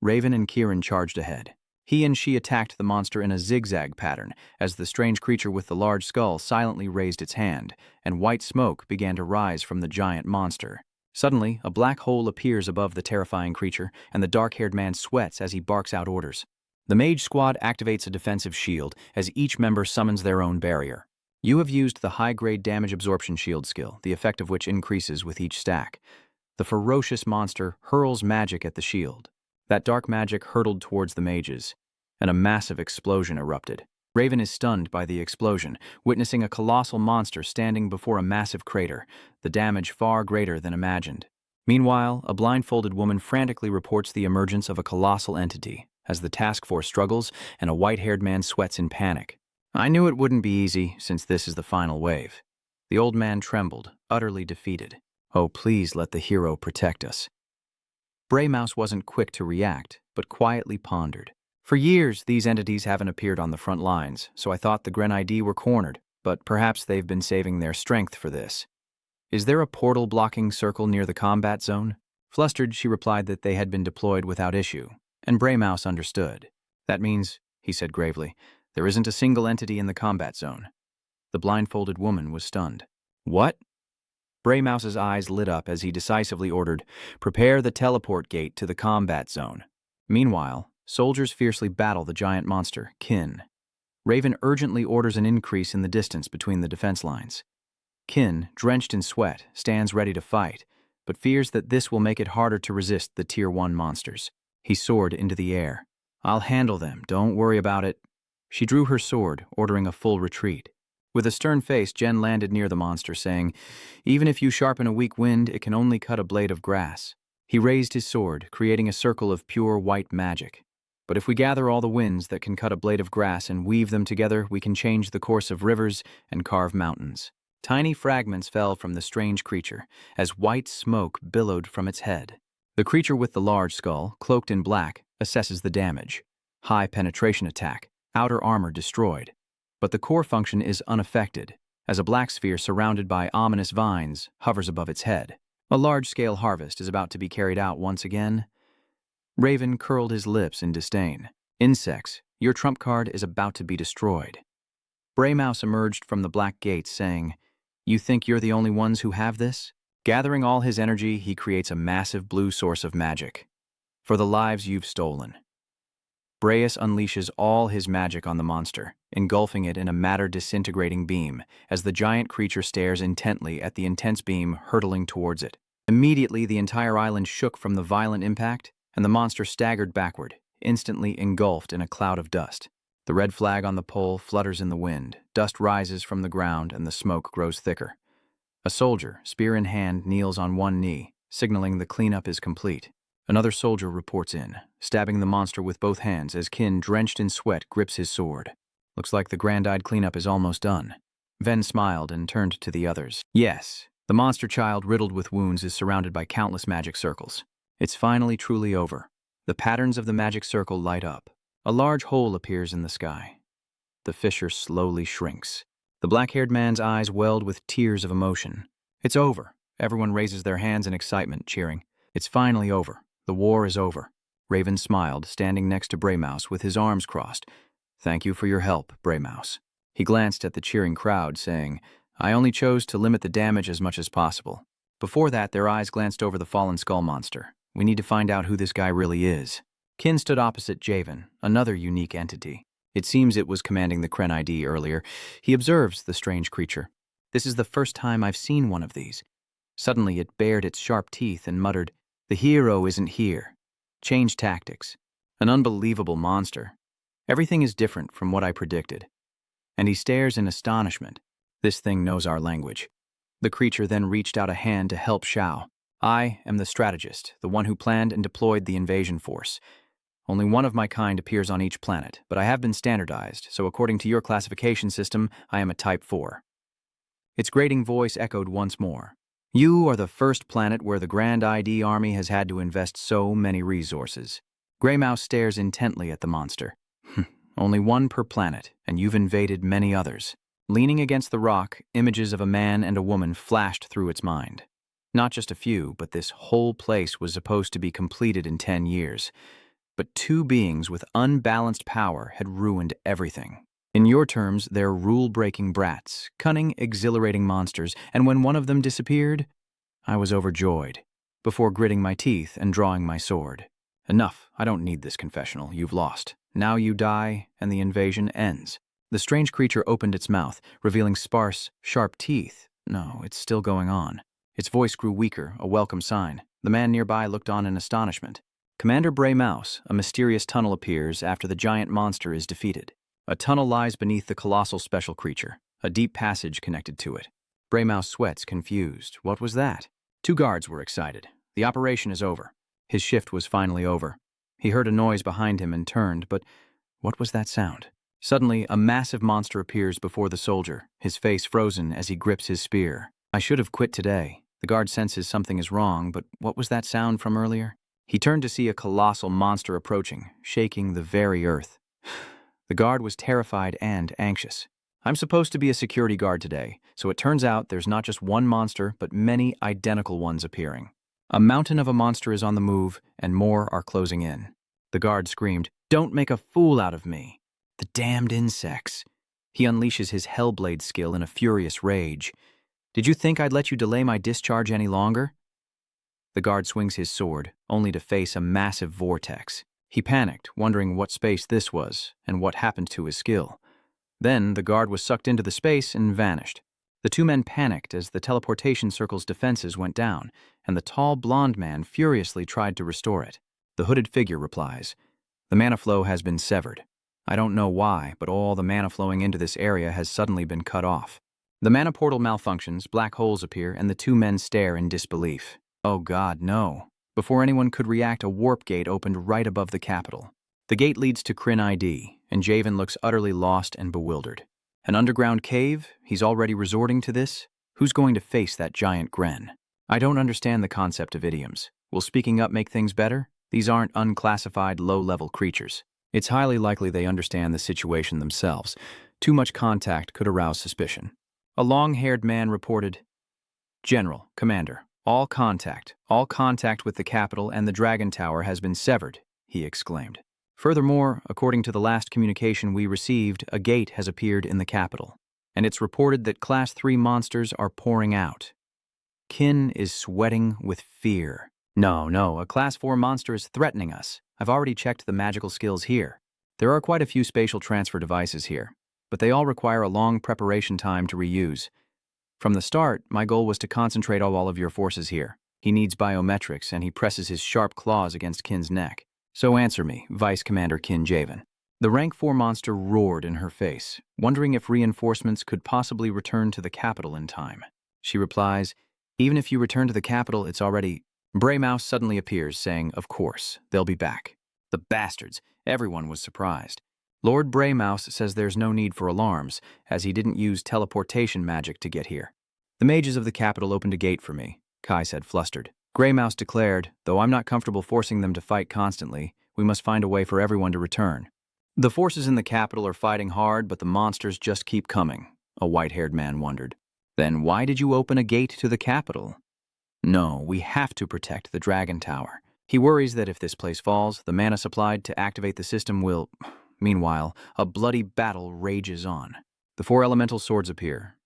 Raven and Kieran charged ahead. He and she attacked the monster in a zigzag pattern as the strange creature with the large skull silently raised its hand, and white smoke began to rise from the giant monster. Suddenly, a black hole appears above the terrifying creature, and the dark-haired man sweats as he barks out orders. The mage squad activates a defensive shield as each member summons their own barrier. You have used the high-grade damage absorption shield skill, the effect of which increases with each stack. The ferocious monster hurls magic at the shield. That dark magic hurtled towards the mages, and a massive explosion erupted. Raven is stunned by the explosion, witnessing a colossal monster standing before a massive crater, the damage far greater than imagined. Meanwhile, a blindfolded woman frantically reports the emergence of a colossal entity as the task force struggles and a white-haired man sweats in panic. I knew it wouldn't be easy, since this is the final wave. The old man trembled, utterly defeated. Oh, please let the hero protect us. Bray Mouse wasn't quick to react, but quietly pondered. For years, these entities haven't appeared on the front lines, so I thought the Gren ID were cornered, but perhaps they've been saving their strength for this. Is there a portal blocking circle near the combat zone? Flustered, she replied that they had been deployed without issue, and Bray Mouse understood. That means, he said gravely, there isn't a single entity in the combat zone. The blindfolded woman was stunned. What? Bray Mouse's eyes lit up as he decisively ordered, prepare the teleport gate to the combat zone. Meanwhile, soldiers fiercely battle the giant monster, Kin. Raven urgently orders an increase in the distance between the defense lines. Kin, drenched in sweat, stands ready to fight, but fears that this will make it harder to resist the Tier 1 monsters. He soared into the air. I'll handle them, don't worry about it. She drew her sword, ordering a full retreat. With a stern face, Jen landed near the monster, saying, even if you sharpen a weak wind, it can only cut a blade of grass. He raised his sword, creating a circle of pure white magic. But if we gather all the winds that can cut a blade of grass and weave them together, we can change the course of rivers and carve mountains. Tiny fragments fell from the strange creature, as white smoke billowed from its head. The creature with the large skull, cloaked in black, assesses the damage. High penetration attack, outer armor destroyed. But the core function is unaffected, as a black sphere surrounded by ominous vines hovers above its head. A large-scale harvest is about to be carried out once again. Raven curled his lips in disdain. Insects, your trump card is about to be destroyed. Bray Mouse emerged from the black gates, saying, you think you're the only ones who have this? Gathering all his energy, he creates a massive blue source of magic. For the lives you've stolen. Breus unleashes all his magic on the monster, engulfing it in a matter-disintegrating beam as the giant creature stares intently at the intense beam hurtling towards it. Immediately, the entire island shook from the violent impact, and the monster staggered backward, instantly engulfed in a cloud of dust. The red flag on the pole flutters in the wind, dust rises from the ground, and the smoke grows thicker. A soldier, spear in hand, kneels on one knee, signaling the cleanup is complete. Another soldier reports in, stabbing the monster with both hands as Kin, drenched in sweat, grips his sword. Looks like the grand-eyed cleanup is almost done. Ven smiled and turned to the others. Yes, the monster child riddled with wounds is surrounded by countless magic circles. It's finally truly over. The patterns of the magic circle light up. A large hole appears in the sky. The fissure slowly shrinks. The black-haired man's eyes welled with tears of emotion. It's over. Everyone raises their hands in excitement, cheering. It's finally over. The war is over. Raven smiled, standing next to Braymouse with his arms crossed. Thank you for your help, Braymouse. He glanced at the cheering crowd, saying, I only chose to limit the damage as much as possible. Before that, their eyes glanced over the fallen skull monster. We need to find out who this guy really is. Kin stood opposite Javen, another unique entity. It seems it was commanding the Kren ID earlier. He observes the strange creature. This is the first time I've seen one of these. Suddenly it bared its sharp teeth and muttered, The hero isn't here. Change tactics. An unbelievable monster. Everything is different from what I predicted. And he stares in astonishment. This thing knows our language. The creature then reached out a hand to help Shao. I am the strategist, the one who planned and deployed the invasion force. Only one of my kind appears on each planet, but I have been standardized, so according to your classification system, I am a Type 4. Its grating voice echoed once more. You are the first planet where the Grand ID Army has had to invest so many resources. Greymouse stares intently at the monster. Only one per planet, and you've invaded many others. Leaning against the rock, images of a man and a woman flashed through its mind. Not just a few, but this whole place was supposed to be completed in 10 years. But two beings with unbalanced power had ruined everything. In your terms, they're rule-breaking brats, cunning, exhilarating monsters, and when one of them disappeared, I was overjoyed, before gritting my teeth and drawing my sword. Enough, I don't need this confessional, you've lost. Now you die, and the invasion ends. The strange creature opened its mouth, revealing sparse, sharp teeth. No, it's still going on. Its voice grew weaker, a welcome sign. The man nearby looked on in astonishment. Commander Braymouse, a mysterious tunnel appears after the giant monster is defeated. A tunnel lies beneath the colossal special creature, a deep passage connected to it. Braymouse sweats, confused. What was that? Two guards were excited. The operation is over. His shift was finally over. He heard a noise behind him and turned, but what was that sound? Suddenly, a massive monster appears before the soldier, his face frozen as he grips his spear. I should have quit today. The guard senses something is wrong, but what was that sound from earlier? He turned to see a colossal monster approaching, shaking the very earth. The guard was terrified and anxious. I'm supposed to be a security guard today, so it turns out there's not just one monster, but many identical ones appearing. A mountain of a monster is on the move, and more are closing in. The guard screamed, "Don't make a fool out of me!" The damned insects. He unleashes his Hellblade skill in a furious rage. Did you think I'd let you delay my discharge any longer? The guard swings his sword, only to face a massive vortex. He panicked, wondering what space this was, and what happened to his skill. Then, the guard was sucked into the space and vanished. The two men panicked as the teleportation circle's defenses went down, and the tall blonde man furiously tried to restore it. The hooded figure replies, "The mana flow has been severed. I don't know why, but all the mana flowing into this area has suddenly been cut off." The mana portal malfunctions, black holes appear, and the two men stare in disbelief. Oh God, no. Before anyone could react, a warp gate opened right above the capital. The gate leads to Kryn ID, and Javen looks utterly lost and bewildered. An underground cave? He's already resorting to this? Who's going to face that giant Gren? I don't understand the concept of idioms. Will speaking up make things better? These aren't unclassified, low-level creatures. It's highly likely they understand the situation themselves. Too much contact could arouse suspicion. A long-haired man reported, "General, Commander, all contact with the capital and the Dragon Tower has been severed," he exclaimed. Furthermore, according to the last communication we received, a gate has appeared in the capital, and it's reported that Class 3 monsters are pouring out. Kin is sweating with fear. No, a Class 4 monster is threatening us. I've already checked the magical skills here. There are quite a few spatial transfer devices here, but they all require a long preparation time to reuse. From the start, my goal was to concentrate all of your forces here. He needs biometrics, and he presses his sharp claws against Kin's neck. So answer me, Vice Commander Kin Javen. The rank 4 monster roared in her face, wondering if reinforcements could possibly return to the capital in time. She replies, even if you return to the capital, it's already... Bray Mouse suddenly appears, saying, of course, they'll be back. The bastards! Everyone was surprised. Lord Bray Mouse says there's no need for alarms, as he didn't use teleportation magic to get here. The mages of the capital opened a gate for me, Kai said, flustered. Grey Mouse declared, though I'm not comfortable forcing them to fight constantly, we must find a way for everyone to return. The forces in the capital are fighting hard, but the monsters just keep coming, a white-haired man wondered. Then why did you open a gate to the capital? No, we have to protect the Dragon Tower. He worries that if this place falls, the mana supplied to activate the system will... Meanwhile, a bloody battle rages on. The 4 elemental swords appear.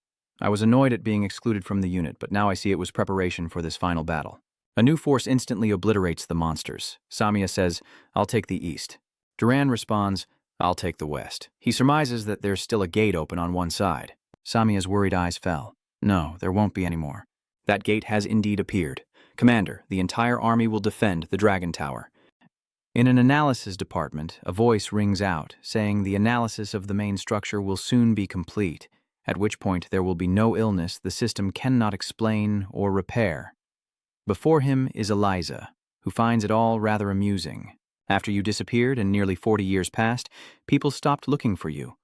I was annoyed at being excluded from the unit, but now I see it was preparation for this final battle. A new force instantly obliterates the monsters. Samia says, I'll take the east. Duran responds, I'll take the west. He surmises that there's still a gate open on one side. Samia's worried eyes fell. No, there won't be any more. That gate has indeed appeared. Commander, the entire army will defend the Dragon Tower. In an analysis department, a voice rings out, saying the analysis of the main structure will soon be complete, at which point there will be no illness the system cannot explain or repair. Before him is Eliza, who finds it all rather amusing. After you disappeared and nearly 40 years passed, people stopped looking for you.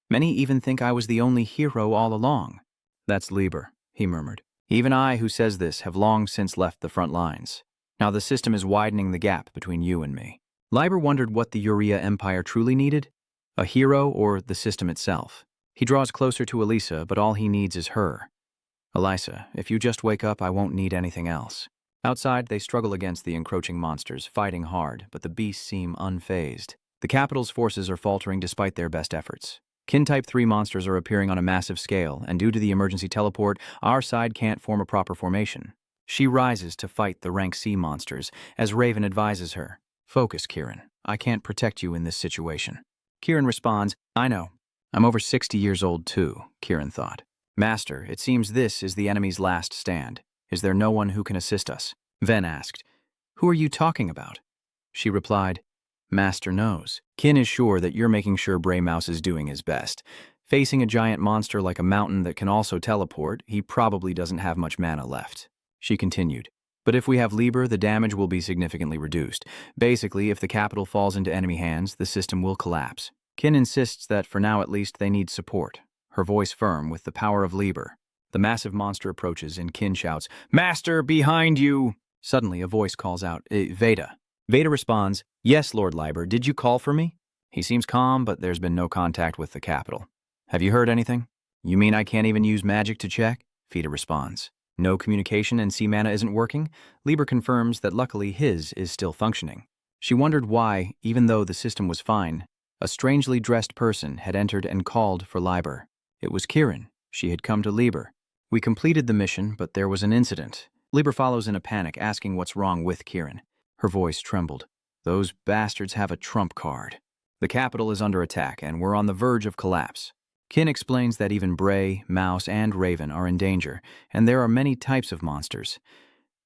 Many even think I was the only hero all along. That's Lieber, he murmured. Even I, who says this, have long since left the front lines. Now the system is widening the gap between you and me. Lieber wondered what the Urea Empire truly needed, a hero or the system itself. He draws closer to Elisa, but all he needs is her. Elisa, if you just wake up, I won't need anything else. Outside, they struggle against the encroaching monsters, fighting hard, but the beasts seem unfazed. The capital's forces are faltering despite their best efforts. Kin-type 3 monsters are appearing on a massive scale, and due to the emergency teleport, our side can't form a proper formation. She rises to fight the rank C monsters, as Raven advises her. Focus, Kieran. I can't protect you in this situation. Kieran responds, I know. I'm over 60 years old too, Kieran thought. Master, it seems this is the enemy's last stand. Is there no one who can assist us? Ven asked. Who are you talking about? She replied, Master knows. Kin is sure that you're making sure Bray Mouse is doing his best. Facing a giant monster like a mountain that can also teleport, he probably doesn't have much mana left. She continued, but if we have Lieber, the damage will be significantly reduced. Basically, if the capital falls into enemy hands, the system will collapse. Kin insists that for now at least they need support, her voice firm with the power of Lieber. The massive monster approaches and Kin shouts, Master, behind you! Suddenly, a voice calls out, Veda. Veda responds, Yes, Lord Lieber, did you call for me? He seems calm, but there's been no contact with the capital. Have you heard anything? You mean I can't even use magic to check? Veda responds. No communication and C mana isn't working? Lieber confirms that luckily his is still functioning. She wondered why, even though the system was fine, a strangely dressed person had entered and called for Lieber. It was Kieran. She had come to Lieber. We completed the mission, but there was an incident. Lieber follows in a panic, asking what's wrong with Kieran. Her voice trembled. Those bastards have a trump card. The capital is under attack, and we're on the verge of collapse. Kin explains that even Bray, Mouse, and Raven are in danger, and there are many types of monsters.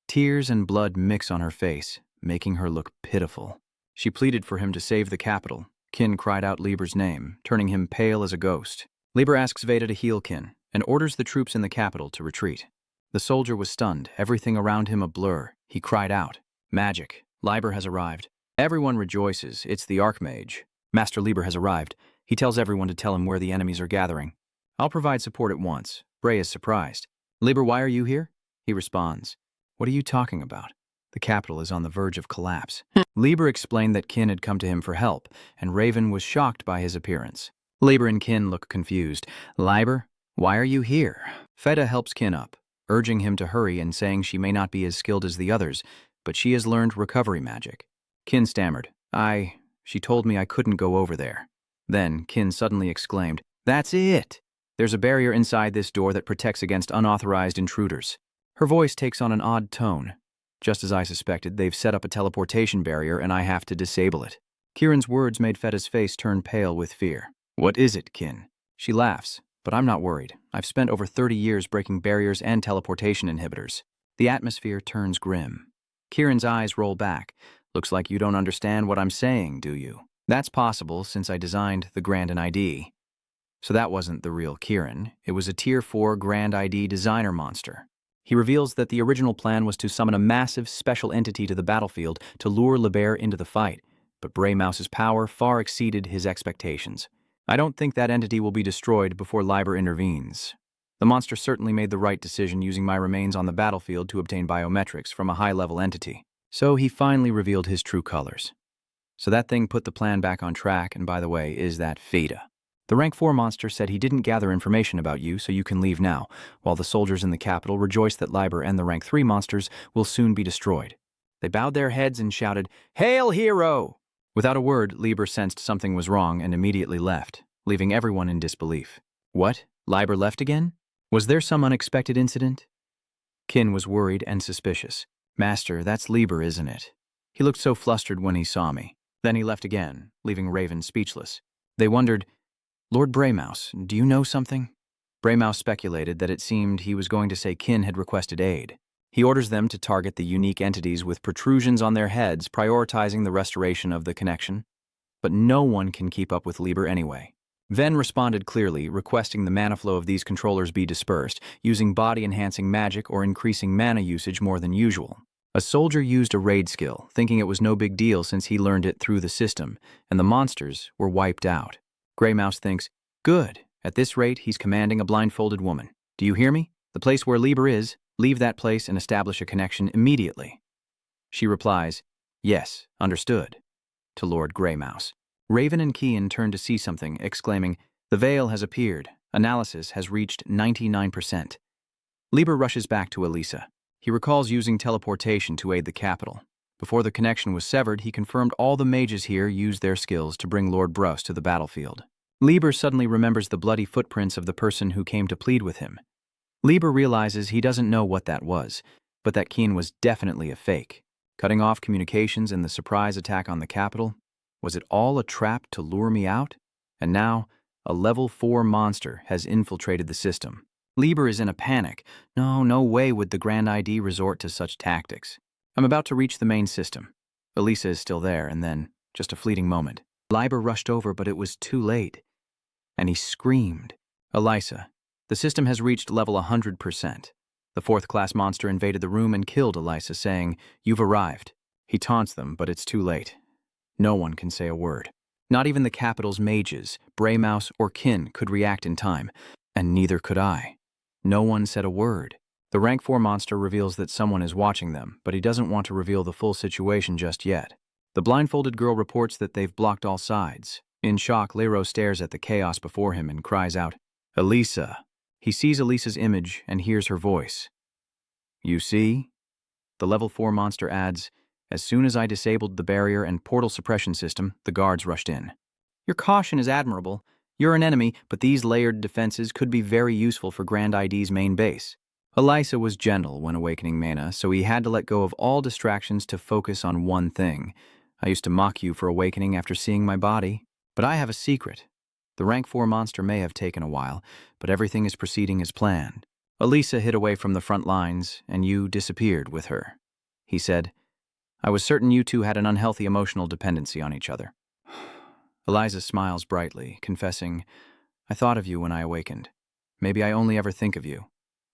Tears and blood mix on her face, making her look pitiful. She pleaded for him to save the capital. Kin cried out Lieber's name, turning him pale as a ghost. Lieber asks Veda to heal Kin, and orders the troops in the capital to retreat. The soldier was stunned, everything around him a blur. He cried out, Magic! Lieber has arrived. Everyone rejoices, it's the Archmage. Master Lieber has arrived. He tells everyone to tell him where the enemies are gathering. I'll provide support at once. Bray is surprised. Lieber, why are you here? He responds. What are you talking about? The capital is on the verge of collapse. Lieber explained that Kin had come to him for help, and Raven was shocked by his appearance. Lieber and Kin look confused. Lieber, why are you here? Feda helps Kin up, urging him to hurry and saying she may not be as skilled as the others, but she has learned recovery magic. Kin stammered. She told me I couldn't go over there. Then Kin suddenly exclaimed, That's it! There's a barrier inside this door that protects against unauthorized intruders. Her voice takes on an odd tone. Just as I suspected, they've set up a teleportation barrier and I have to disable it. Kieran's words made Feta's face turn pale with fear. What is it, Kin? She laughs, but I'm not worried. I've spent over 30 years breaking barriers and teleportation inhibitors. The atmosphere turns grim. Kieran's eyes roll back. Looks like you don't understand what I'm saying, do you? That's possible since I designed the Grand ID. So that wasn't the real Kieran. It was a Tier 4 Grand ID designer monster. He reveals that the original plan was to summon a massive special entity to the battlefield to lure Liber into the fight, but Bray Mouse's power far exceeded his expectations. I don't think that entity will be destroyed before Liber intervenes. The monster certainly made the right decision using my remains on the battlefield to obtain biometrics from a high-level entity. So he finally revealed his true colors. So that thing put the plan back on track, and by the way, is that Feta. The Rank 4 monster said he didn't gather information about you, so you can leave now, while the soldiers in the capital rejoice that Liber and the Rank 3 monsters will soon be destroyed. They bowed their heads and shouted, "Hail, hero!" Without a word, Liber sensed something was wrong and immediately left, leaving everyone in disbelief. What? Liber left again? Was there some unexpected incident? Kin was worried and suspicious. Master, that's Liber, isn't it? He looked so flustered when he saw me. Then he left again, leaving Raven speechless. They wondered, Lord Braymouse, do you know something? Braymouse speculated that it seemed he was going to say Kin had requested aid. He orders them to target the unique entities with protrusions on their heads, prioritizing the restoration of the connection. But no one can keep up with Liber anyway. Ven responded clearly, requesting the mana flow of these controllers be dispersed, using body-enhancing magic or increasing mana usage more than usual. A soldier used a raid skill, thinking it was no big deal since he learned it through the system, and the monsters were wiped out. Greymouse thinks, good. At this rate, he's commanding a blindfolded woman. Do you hear me? The place where Liber is, leave that place and establish a connection immediately. She replies, yes, understood, to Lord Greymouse. Raven and Kian turn to see something, exclaiming, the veil has appeared. Analysis has reached 99%. Liber rushes back to Elisa. He recalls using teleportation to aid the capital. Before the connection was severed, he confirmed all the mages here used their skills to bring Lord Brus to the battlefield. Liber suddenly remembers the bloody footprints of the person who came to plead with him. Liber realizes he doesn't know what that was, but that Kian was definitely a fake. Cutting off communications and the surprise attack on the capital, was it all a trap to lure me out? And now, a level 4 monster has infiltrated the system. Liber is in a panic. No way would the Grand ID resort to such tactics. I'm about to reach the main system. Elisa is still there, and then, just a fleeting moment, Liber rushed over, but it was too late. And he screamed. Elisa, the system has reached level 100%. The 4th-class monster invaded the room and killed Elisa, saying, you've arrived. He taunts them, but it's too late. No one can say a word. Not even the capital's mages, Braymouse or Kin, could react in time, and neither could I. No one said a word. The Rank 4 monster reveals that someone is watching them, but he doesn't want to reveal the full situation just yet. The blindfolded girl reports that they've blocked all sides. In shock, Lero stares at the chaos before him and cries out, Elisa. He sees Elisa's image and hears her voice. You see? The level 4 monster adds, as soon as I disabled the barrier and portal suppression system, the guards rushed in. Your caution is admirable. You're an enemy, but these layered defenses could be very useful for Grand ID's main base. Elisa was gentle when awakening mana, so he had to let go of all distractions to focus on one thing. I used to mock you for awakening after seeing my body, but I have a secret. The Rank 4 monster may have taken a while, but everything is proceeding as planned. Elisa hid away from the front lines, and you disappeared with her. He said, I was certain you two had an unhealthy emotional dependency on each other. Eliza smiles brightly, confessing, I thought of you when I awakened. Maybe I only ever think of you.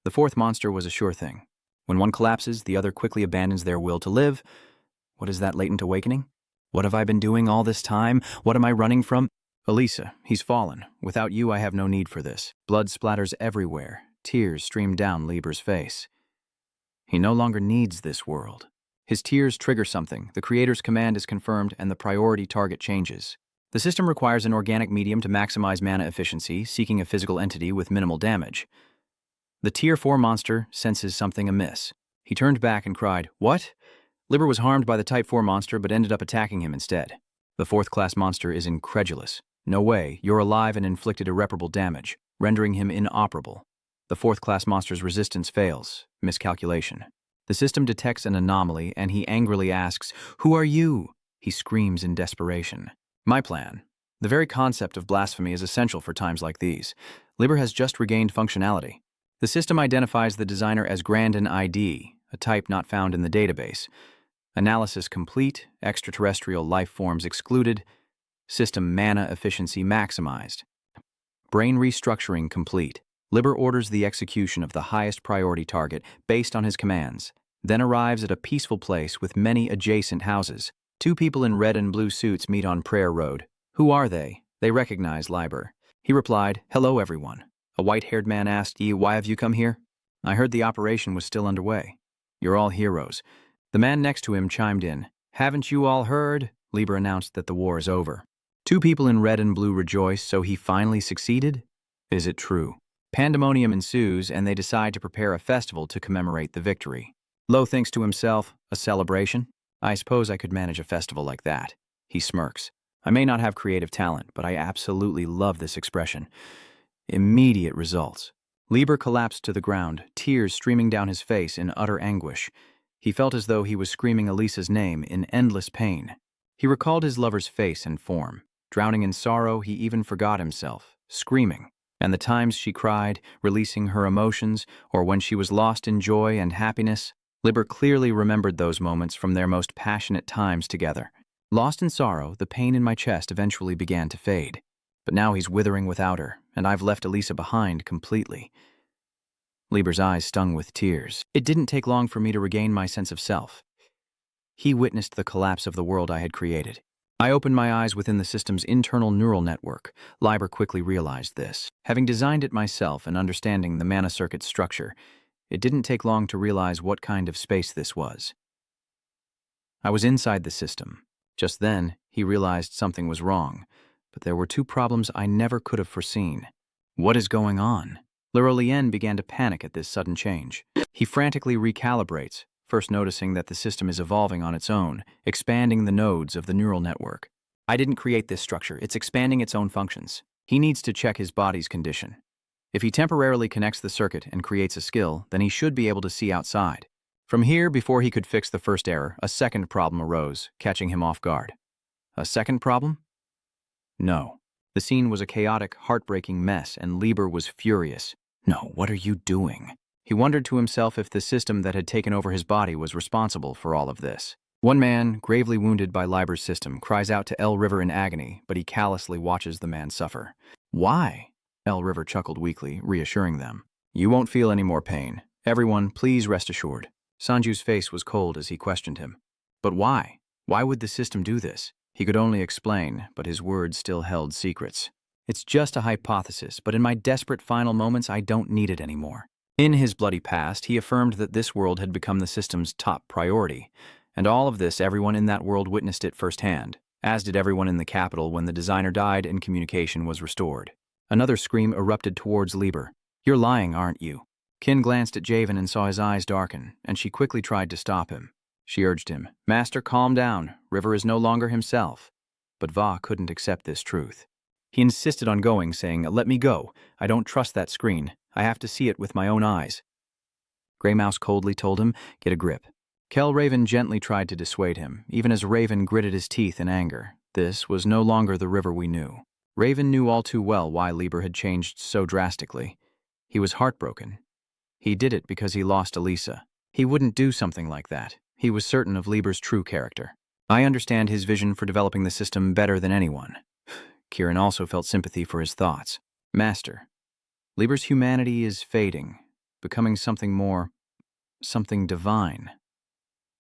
The 4th monster was a sure thing. When one collapses, the other quickly abandons their will to live. What is that latent awakening? What have I been doing all this time? What am I running from? Elisa, he's fallen. Without you, I have no need for this. Blood splatters everywhere. Tears stream down Liber's face. He no longer needs this world. His tears trigger something. The creator's command is confirmed, and the priority target changes. The system requires an organic medium to maximize mana efficiency, seeking a physical entity with minimal damage. The Tier 4 monster senses something amiss. He turned back and cried, What? Liber was harmed by the Type 4 monster but ended up attacking him instead. The 4th-class monster is incredulous. No way, you're alive and inflicted irreparable damage, rendering him inoperable. The 4th-class monster's resistance fails. Miscalculation. The system detects an anomaly and he angrily asks, Who are you? He screams in desperation. My plan. The very concept of blasphemy is essential for times like these. Liber has just regained functionality. The system identifies the designer as Grandin ID, a type not found in the database. Analysis complete, extraterrestrial life forms excluded, system mana efficiency maximized. Brain restructuring complete. Liber orders the execution of the highest priority target based on his commands, then arrives at a peaceful place with many adjacent houses. Two people in red and blue suits meet on Prayer Road. Who are they? They recognize Liber. He replied, "Hello, everyone." A white-haired man asked, "Why have you come here?" "I heard the operation was still underway." "You're all heroes." The man next to him chimed in. "Haven't you all heard?" Liber announced that the war is over. Two people in red and blue rejoice, so he finally succeeded? Is it true? Pandemonium ensues, and they decide to prepare a festival to commemorate the victory. Lo thinks to himself, a celebration? I suppose I could manage a festival like that. He smirks. I may not have creative talent, but I absolutely love this expression. Immediate results. Liber collapsed to the ground, tears streaming down his face in utter anguish. He felt as though he was screaming Elisa's name in endless pain. He recalled his lover's face and form. Drowning in sorrow, he even forgot himself, screaming. And the times she cried, releasing her emotions, or when she was lost in joy and happiness, Liber clearly remembered those moments from their most passionate times together. Lost in sorrow, the pain in my chest eventually began to fade. But now he's withering without her, and I've left Elisa behind completely. Liber's eyes stung with tears. It didn't take long for me to regain my sense of self. He witnessed the collapse of the world I had created. I opened my eyes within the system's internal neural network. Liber quickly realized this. Having designed it myself and understanding the mana circuit's structure, it didn't take long to realize what kind of space this was. I was inside the system. Just then, he realized something was wrong, but there were two problems I never could have foreseen. What is going on? Lirolien began to panic at this sudden change. He frantically recalibrates, first noticing that the system is evolving on its own, expanding the nodes of the neural network. I didn't create this structure, it's expanding its own functions. He needs to check his body's condition. If he temporarily connects the circuit and creates a skill, then he should be able to see outside. From here, before he could fix the first error, a second problem arose, catching him off guard. A second problem? No. The scene was a chaotic, heartbreaking mess, and Liber was furious. No, what are you doing? He wondered to himself if the system that had taken over his body was responsible for all of this. One man, gravely wounded by Liber's system, cries out to El River in agony, but he callously watches the man suffer. Why? El River chuckled weakly, reassuring them. You won't feel any more pain. Everyone, please rest assured. Sanju's face was cold as he questioned him. But why? Why would the system do this? He could only explain, but his words still held secrets. It's just a hypothesis, but in my desperate final moments, I don't need it anymore. In his bloody past, he affirmed that this world had become the system's top priority. And all of this, everyone in that world witnessed it firsthand, as did everyone in the capital when the designer died and communication was restored. Another scream erupted towards Liber. You're lying, aren't you? Kin glanced at Javen and saw his eyes darken, and she quickly tried to stop him. She urged him, Master, calm down. River is no longer himself. But Va couldn't accept this truth. He insisted on going, saying, Let me go. I don't trust that screen. I have to see it with my own eyes. Grey Mouse coldly told him, Get a grip. Kel Raven gently tried to dissuade him, even as Raven gritted his teeth in anger. This was no longer the River we knew. Raven knew all too well why Liber had changed so drastically. He was heartbroken. He did it because he lost Elisa. He wouldn't do something like that. He was certain of Liber's true character. I understand his vision for developing the system better than anyone. Kieran also felt sympathy for his thoughts. Master, Liber's humanity is fading, becoming something more, something divine.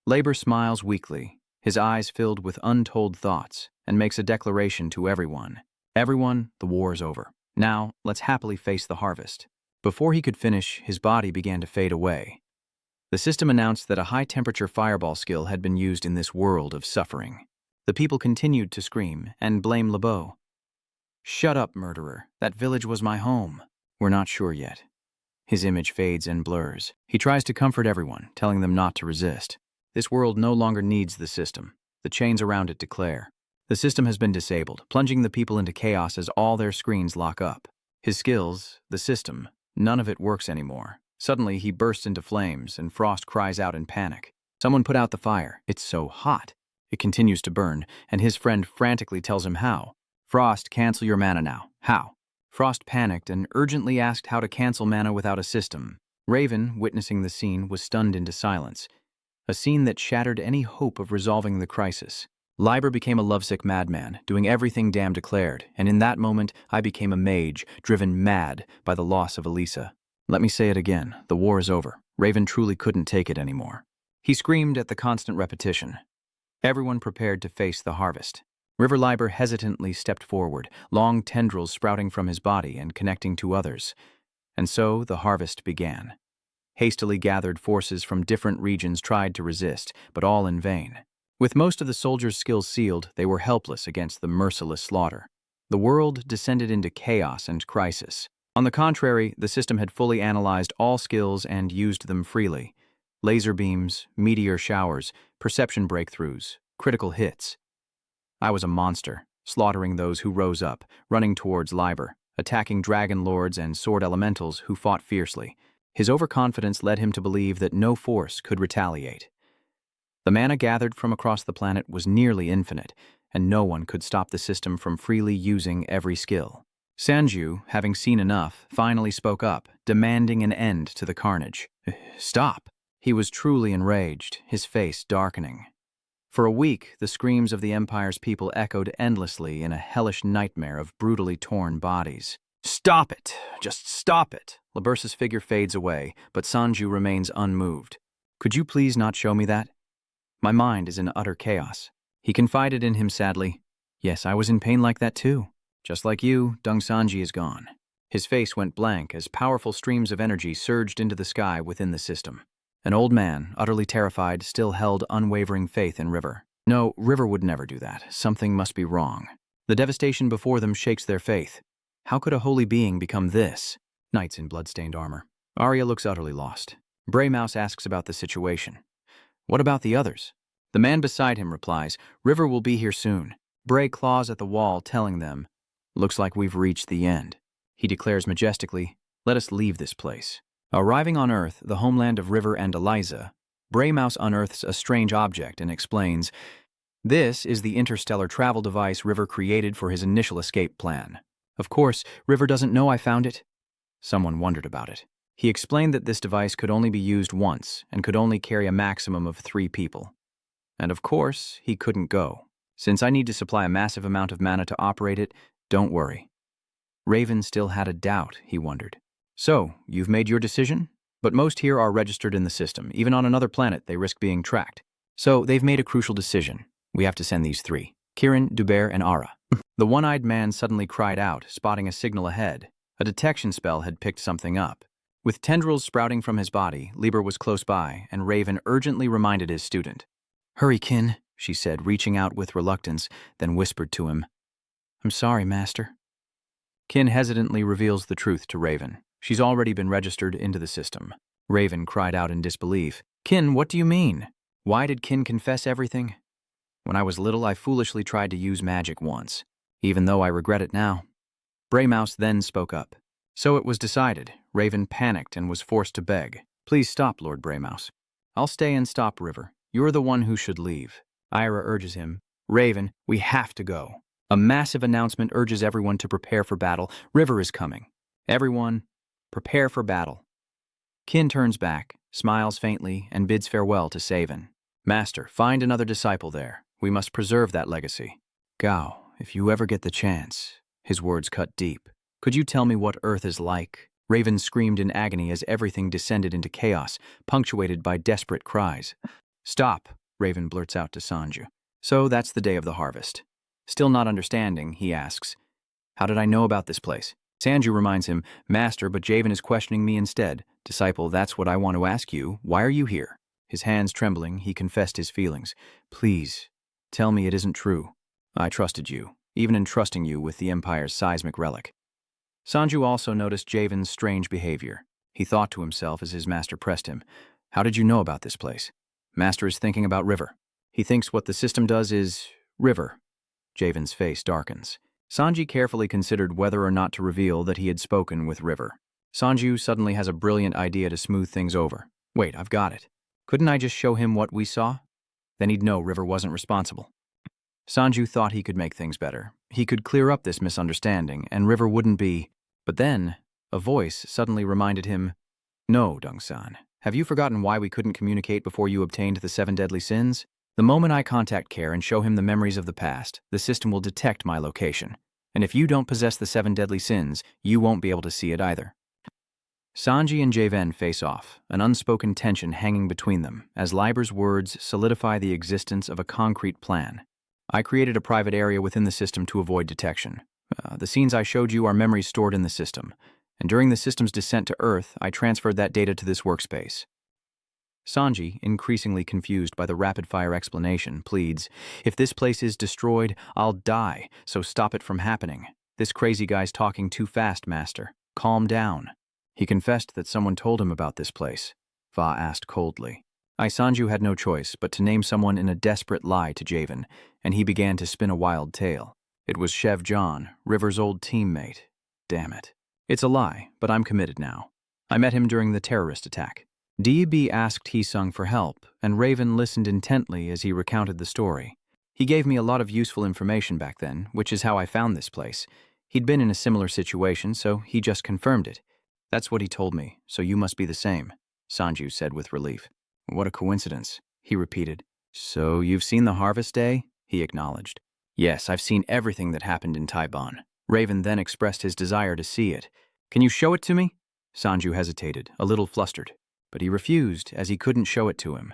Liber smiles weakly, his eyes filled with untold thoughts, and makes a declaration to everyone. Everyone, the war is over. Now, let's happily face the harvest. Before he could finish, his body began to fade away. The system announced that a high-temperature fireball skill had been used in this world of suffering. The people continued to scream and blame LeBeau. Shut up, murderer. That village was my home. We're not sure yet. His image fades and blurs. He tries to comfort everyone, telling them not to resist. This world no longer needs the system. The chains around it declare. The system has been disabled, plunging the people into chaos as all their screens lock up. His skills, the system, none of it works anymore. Suddenly, he bursts into flames, and Frost cries out in panic. Someone put out the fire. It's so hot. It continues to burn, and his friend frantically tells him how. Frost, cancel your mana now. How? Frost panicked and urgently asked how to cancel mana without a system. Raven, witnessing the scene, was stunned into silence. A scene that shattered any hope of resolving the crisis. Liber became a lovesick madman, doing everything Dam declared, and in that moment I became a mage, driven mad by the loss of Elisa. Let me say it again, the war is over. Raven truly couldn't take it anymore. He screamed at the constant repetition. Everyone prepared to face the harvest. River Liber hesitantly stepped forward, long tendrils sprouting from his body and connecting to others. And so the harvest began. Hastily gathered forces from different regions tried to resist, but all in vain. With most of the soldiers' skills sealed, they were helpless against the merciless slaughter. The world descended into chaos and crisis. On the contrary, the system had fully analyzed all skills and used them freely. Laser beams, meteor showers, perception breakthroughs, critical hits. I was a monster, slaughtering those who rose up, running towards Liber, attacking dragon lords and sword elementals who fought fiercely. His overconfidence led him to believe that no force could retaliate. The mana gathered from across the planet was nearly infinite, and no one could stop the system from freely using every skill. Sanju, having seen enough, finally spoke up, demanding an end to the carnage. Stop! He was truly enraged, his face darkening. For a week, the screams of the Empire's people echoed endlessly in a hellish nightmare of brutally torn bodies. Stop it! Just stop it! Labersa's figure fades away, but Sanju remains unmoved. Could you please not show me that? My mind is in utter chaos. He confided in him sadly. Yes, I was in pain like that too. Just like you, Dung Sanji is gone. His face went blank as powerful streams of energy surged into the sky within the system. An old man, utterly terrified, still held unwavering faith in River. No, River would never do that. Something must be wrong. The devastation before them shakes their faith. How could a holy being become this? Knights in blood-stained armor. Arya looks utterly lost. Bray Mouse asks about the situation. What about the others? The man beside him replies, River will be here soon. Bray claws at the wall, telling them, looks like we've reached the end. He declares majestically, let us leave this place. Arriving on Earth, the homeland of River and Eliza, Bray Mouse unearths a strange object and explains, this is the interstellar travel device River created for his initial escape plan. Of course, River doesn't know I found it. Someone wondered about it. He explained that this device could only be used once and could only carry a maximum of 3 people. And of course, he couldn't go. Since I need to supply a massive amount of mana to operate it, don't worry. Raven still had a doubt, he wondered. So, you've made your decision? But most here are registered in the system. Even on another planet, they risk being tracked. So, they've made a crucial decision. We have to send these 3. Kirin, Dubert, and Ara. The one-eyed man suddenly cried out, spotting a signal ahead. A detection spell had picked something up. With tendrils sprouting from his body, Liber was close by, and Raven urgently reminded his student. Hurry, Kin, she said, reaching out with reluctance, then whispered to him. I'm sorry, Master. Kin hesitantly reveals the truth to Raven. She's already been registered into the system. Raven cried out in disbelief. Kin, what do you mean? Why did Kin confess everything? When I was little, I foolishly tried to use magic once, even though I regret it now. Bray Mouse then spoke up. So it was decided. Raven panicked and was forced to beg. Please stop, Lord Bray Mouse. I'll stay and stop River. You're the one who should leave. Ira urges him. Raven, we have to go. A massive announcement urges everyone to prepare for battle. River is coming. Everyone, prepare for battle. Kin turns back, smiles faintly, and bids farewell to Saven. Master, find another disciple there. We must preserve that legacy. Gao, if you ever get the chance. His words cut deep. Could you tell me what Earth is like? Raven screamed in agony as everything descended into chaos, punctuated by desperate cries. Stop, Raven blurts out to Sanju. So that's the day of the harvest. Still not understanding, he asks, how did I know about this place? Sanju reminds him, Master, but Javen is questioning me instead. Disciple, that's what I want to ask you. Why are you here? His hands trembling, he confessed his feelings. Please, tell me it isn't true. I trusted you, even entrusting you with the Empire's seismic relic. Sanju also noticed Javen's strange behavior. He thought to himself as his master pressed him, how did you know about this place? Master is thinking about River. He thinks what the system does is River. Javen's face darkens. Sanji carefully considered whether or not to reveal that he had spoken with River. Sanju suddenly has a brilliant idea to smooth things over. Wait, I've got it. Couldn't I just show him what we saw? Then he'd know River wasn't responsible. Sanju thought he could make things better. He could clear up this misunderstanding, and River wouldn't be. But then, a voice suddenly reminded him, "No, Dong-san. Have you forgotten why we couldn't communicate before you obtained the 7 deadly sins? The moment I contact Care and show him the memories of the past, the system will detect my location. And if you don't possess the 7 deadly sins, you won't be able to see it either." Sanji and Javen face off, an unspoken tension hanging between them, as Liber's words solidify the existence of a concrete plan. "I created a private area within the system to avoid detection. The scenes I showed you are memories stored in the system, and during the system's descent to Earth, I transferred that data to this workspace." Sanji, increasingly confused by the rapid-fire explanation, pleads, "If this place is destroyed, I'll die, so stop it from happening. This crazy guy's talking too fast, Master. Calm down." He confessed that someone told him about this place, Va asked coldly. Sanju had no choice but to name someone in a desperate lie to Javen, and he began to spin a wild tale. It was Chev John, River's old teammate. Damn it. It's a lie, but I'm committed now. I met him during the terrorist attack. DB asked Hee-sung for help, and Raven listened intently as he recounted the story. He gave me a lot of useful information back then, which is how I found this place. He'd been in a similar situation, so he just confirmed it. That's what he told me, so you must be the same, Sanju said with relief. What a coincidence, he repeated. So you've seen the Harvest Day? He acknowledged. Yes, I've seen everything that happened in Taibon. Raven then expressed his desire to see it. Can you show it to me? Sanju hesitated, a little flustered, but he refused as he couldn't show it to him.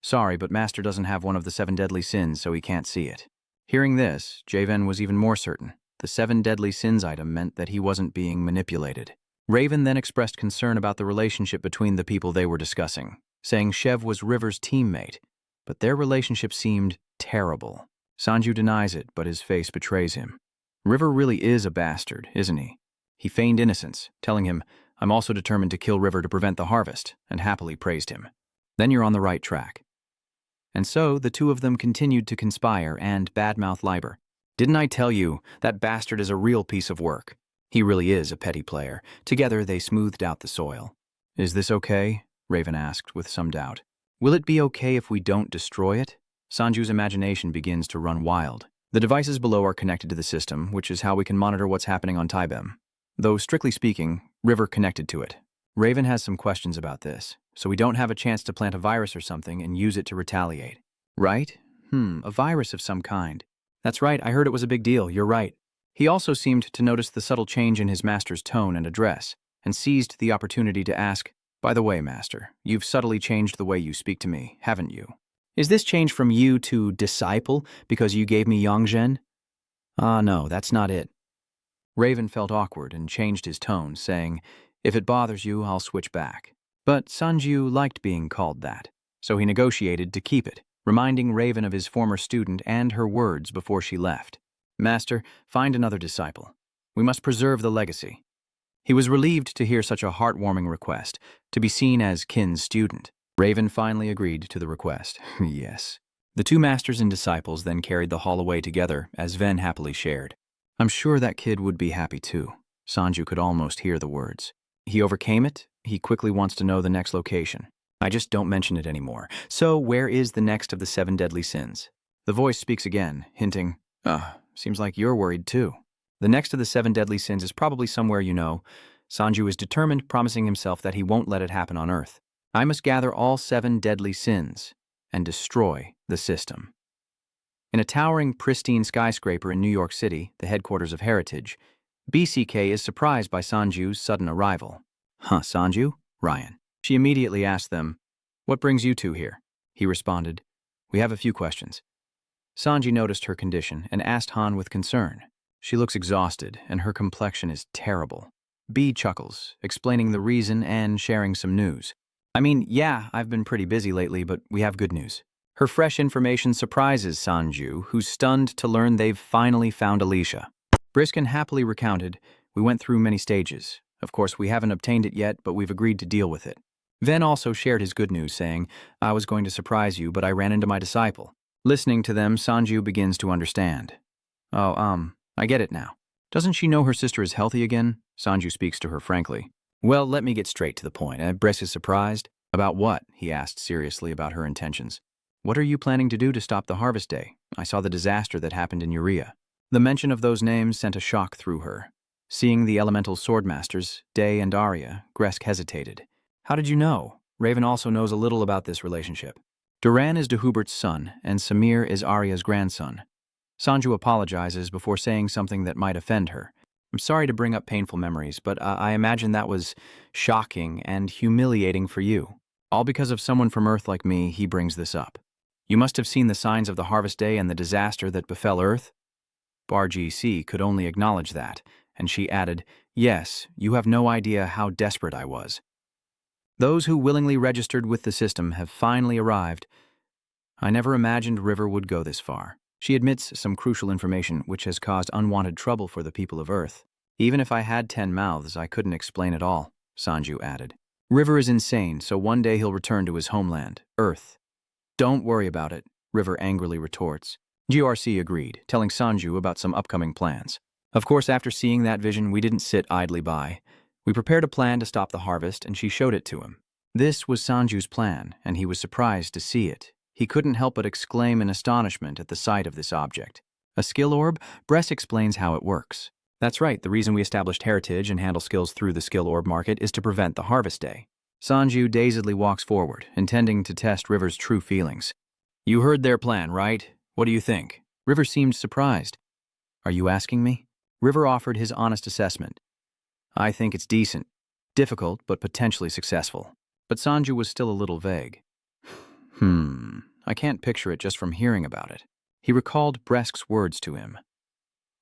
Sorry, but Master doesn't have one of the 7 deadly sins, so he can't see it. Hearing this, Javen was even more certain. The 7 deadly sins item meant that he wasn't being manipulated. Raven then expressed concern about the relationship between the people they were discussing, saying Chev was River's teammate, but their relationship seemed terrible. Sanju denies it, but his face betrays him. River really is a bastard, isn't he? He feigned innocence, telling him, I'm also determined to kill River to prevent the harvest, and happily praised him. Then you're on the right track. And so the two of them continued to conspire and badmouth Liber. Didn't I tell you, that bastard is a real piece of work? He really is a petty player. Together they smoothed out the soil. Is this okay? Raven asked with some doubt. Will it be okay if we don't destroy it? Sanju's imagination begins to run wild. The devices below are connected to the system, which is how we can monitor what's happening on Taibem. Though, strictly speaking, River connected to it. Raven has some questions about this, so we don't have a chance to plant a virus or something and use it to retaliate. Right? A virus of some kind. That's right, I heard it was a big deal, you're right. He also seemed to notice the subtle change in his master's tone and address, and seized the opportunity to ask, By the way, Master, you've subtly changed the way you speak to me, haven't you? Is this change from you to disciple because you gave me Yongzhen? No, that's not it. Raven felt awkward and changed his tone, saying, If it bothers you, I'll switch back. But Sanju liked being called that, so he negotiated to keep it, reminding Raven of his former student and her words before she left. Master, find another disciple. We must preserve the legacy. He was relieved to hear such a heartwarming request, to be seen as Kin's student. Raven finally agreed to the request. Yes. The two masters and disciples then carried the haul away together, as Ven happily shared. I'm sure that kid would be happy too. Sanju could almost hear the words. He overcame it. He quickly wants to know the next location. I just don't mention it anymore. So where is the next of the 7 deadly sins? The voice speaks again, hinting, seems like you're worried too. The next of the 7 deadly sins is probably somewhere you know. Sanju is determined, promising himself that he won't let it happen on Earth. I must gather all 7 deadly sins and destroy the system. In a towering, pristine skyscraper in New York City, the headquarters of Heritage, BCK is surprised by Sanju's sudden arrival. Sanju? Ryan. She immediately asked them, What brings you two here? He responded, We have a few questions. Sanji noticed her condition and asked Han with concern. She looks exhausted, and her complexion is terrible. B chuckles, explaining the reason and sharing some news. Yeah, I've been pretty busy lately, but we have good news. Her fresh information surprises Sanju, who's stunned to learn they've finally found Alicia. Briskin happily recounted, We went through many stages. Of course, we haven't obtained it yet, but we've agreed to deal with it. Ven also shared his good news, saying, I was going to surprise you, but I ran into my disciple. Listening to them, Sanju begins to understand. I get it now. Doesn't she know her sister is healthy again? Sanju speaks to her frankly. Well, let me get straight to the point. Brisk is surprised. About what? He asked seriously about her intentions. What are you planning to do to stop the harvest day? I saw the disaster that happened in Urea. The mention of those names sent a shock through her. Seeing the elemental swordmasters, Day and Arya, Gresk hesitated. How did you know? Raven also knows a little about this relationship. Duran is Dehubert's son, and Samir is Arya's grandson. Sanju apologizes before saying something that might offend her. I'm sorry to bring up painful memories, but I imagine that was shocking and humiliating for you. All because of someone from Earth like me, he brings this up. You must have seen the signs of the harvest day and the disaster that befell Earth? Bar GC could only acknowledge that, and she added, yes, you have no idea how desperate I was. Those who willingly registered with the system have finally arrived. I never imagined River would go this far. She admits some crucial information which has caused unwanted trouble for the people of Earth. Even if I had 10 mouths, I couldn't explain it all, Sanju added. River is insane, so one day he'll return to his homeland, Earth. Don't worry about it, River angrily retorts. GRC agreed, telling Sanju about some upcoming plans. Of course, after seeing that vision, we didn't sit idly by. We prepared a plan to stop the harvest, and she showed it to him. This was Sanju's plan, and he was surprised to see it. He couldn't help but exclaim in astonishment at the sight of this object. A skill orb? Bress explains how it works. That's right, the reason we established Heritage and handle skills through the skill orb market is to prevent the harvest day. Sanju dazedly walks forward, intending to test River's true feelings. You heard their plan, right? What do you think? River seemed surprised. Are you asking me? River offered his honest assessment. I think it's decent. Difficult, but potentially successful. But Sanju was still a little vague. I can't picture it just from hearing about it. He recalled Bresk's words to him.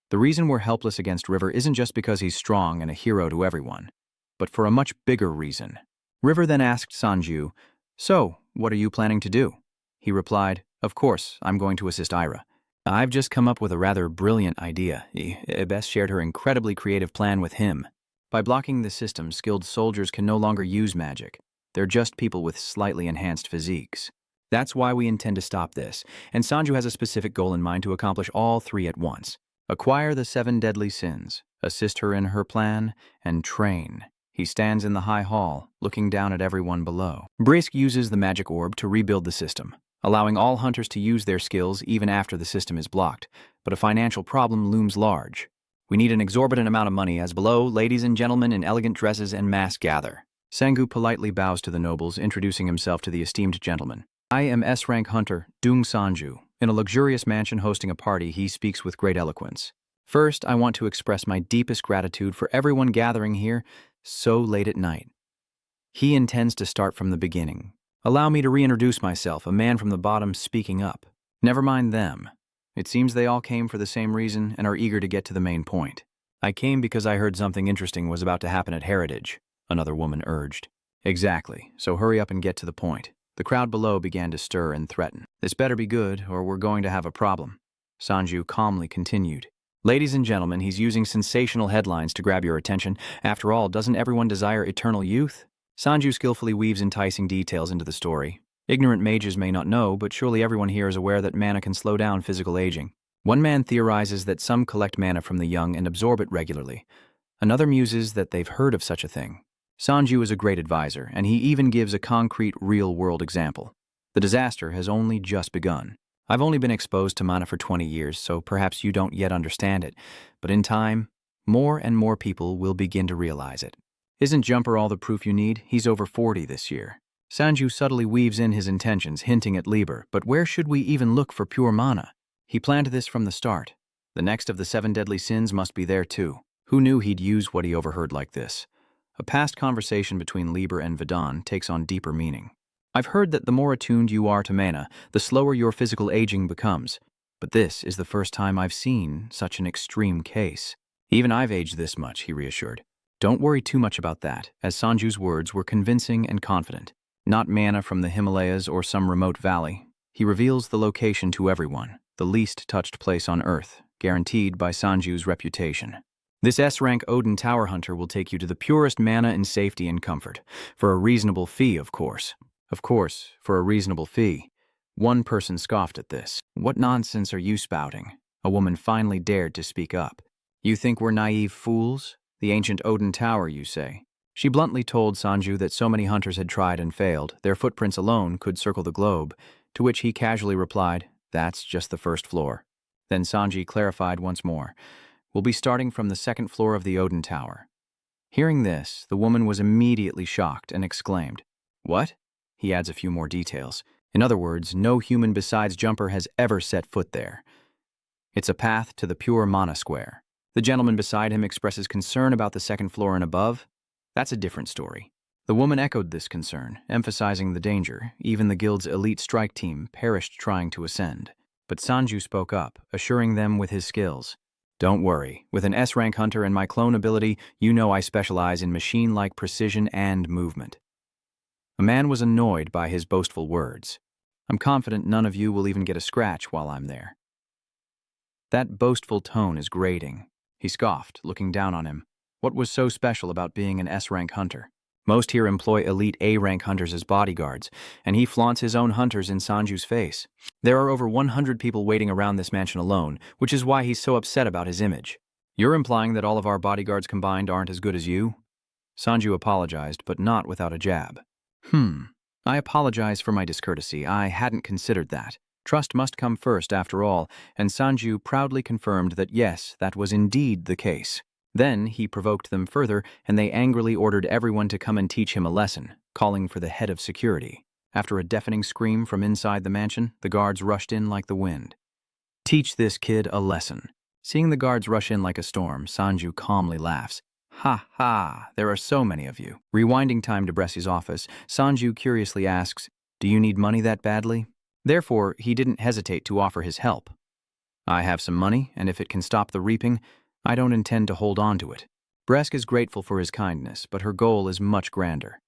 The reason we're helpless against River isn't just because he's strong and a hero to everyone, but for a much bigger reason. River then asked Sanju, so, what are you planning to do? He replied, of course, I'm going to assist Ira. I've just come up with a rather brilliant idea. Bess shared her incredibly creative plan with him. By blocking the system, skilled soldiers can no longer use magic. They're just people with slightly enhanced physiques. That's why we intend to stop this, and Sanju has a specific goal in mind to accomplish all three at once. Acquire the 7 deadly sins, assist her in her plan, and train. He stands in the high hall, looking down at everyone below. Brisk uses the magic orb to rebuild the system, allowing all hunters to use their skills even after the system is blocked. But a financial problem looms large. We need an exorbitant amount of money, as below, ladies and gentlemen in elegant dresses en masse gather. Sangu politely bows to the nobles, introducing himself to the esteemed gentleman. I am S-rank hunter, Dung Sanju. In a luxurious mansion hosting a party, he speaks with great eloquence. First, I want to express my deepest gratitude for everyone gathering here so late at night. He intends to start from the beginning. Allow me to reintroduce myself, a man from the bottom speaking up. Never mind them. It seems they all came for the same reason and are eager to get to the main point. I came because I heard something interesting was about to happen at Heritage, another woman urged. Exactly, so hurry up and get to the point. The crowd below began to stir and threaten. This better be good, or we're going to have a problem. Sanju calmly continued. Ladies and gentlemen, he's using sensational headlines to grab your attention. After all, doesn't everyone desire eternal youth? Sanju skillfully weaves enticing details into the story. Ignorant mages may not know, but surely everyone here is aware that mana can slow down physical aging. One man theorizes that some collect mana from the young and absorb it regularly. Another muses that they've heard of such a thing. Sanju is a great advisor, and he even gives a concrete, real-world example. The disaster has only just begun. I've only been exposed to mana for 20 years, so perhaps you don't yet understand it, but in time, more and more people will begin to realize it. Isn't Jumper all the proof you need? He's over 40 this year. Sanju subtly weaves in his intentions, hinting at Liber, but where should we even look for pure mana? He planned this from the start. The next of the 7 deadly sins must be there too. Who knew he'd use what he overheard like this? A past conversation between Liber and Vidon takes on deeper meaning. I've heard that the more attuned you are to mana, the slower your physical aging becomes. But this is the first time I've seen such an extreme case. Even I've aged this much, he reassured. Don't worry too much about that, as Sanju's words were convincing and confident. Not mana from the Himalayas or some remote valley. He reveals the location to everyone, the least touched place on Earth, guaranteed by Sanju's reputation. This S-rank Odin Tower Hunter will take you to the purest mana in safety and comfort. For a reasonable fee, of course. Of course, for a reasonable fee. One person scoffed at this. What nonsense are you spouting? A woman finally dared to speak up. You think we're naive fools? The ancient Odin Tower, you say? She bluntly told Sanju that so many hunters had tried and failed, their footprints alone could circle the globe. to which he casually replied, "That's just the first floor." Then Sanji clarified once more, "We'll be starting from the second floor of the Odin Tower." Hearing this, the woman was immediately shocked and exclaimed, "What?" He adds a few more details. In other words, no human besides Jumper has ever set foot there. It's a path to the pure mana square. The gentleman beside him expresses concern about the second floor and above. That's a different story. The woman echoed this concern, emphasizing the danger. Even the guild's elite strike team perished trying to ascend. But Sanju spoke up, assuring them with his skills. "Don't worry. With an S-rank hunter and my clone ability, you know I specialize in machine-like precision and movement." A man was annoyed by his boastful words. "I'm confident none of you will even get a scratch while I'm there." That boastful tone is grating. He scoffed, looking down on him. What was so special about being an S-rank hunter? Most here employ elite A-rank hunters as bodyguards, and he flaunts his own hunters in Sanju's face. There are over 100 people waiting around this mansion alone, which is why he's so upset about his image. "You're implying that all of our bodyguards combined aren't as good as you?" Sanju apologized, but not without a jab. I apologize for my discourtesy. I hadn't considered that. Trust must come first, after all, and Sanju proudly confirmed that yes, that was indeed the case. Then he provoked them further, and they angrily ordered everyone to come and teach him a lesson, calling for the head of security. After a deafening scream from inside the mansion, the guards rushed in like the wind. "Teach this kid a lesson." Seeing the guards rush in like a storm, Sanju calmly laughs. "Ha ha, there are so many of you." Rewinding time to Bressy's office, Sanju curiously asks, "Do you need money that badly?" Therefore, he didn't hesitate to offer his help. "I have some money, and if it can stop the reaping, I don't intend to hold on to it." Bresk is grateful for his kindness, but her goal is much grander.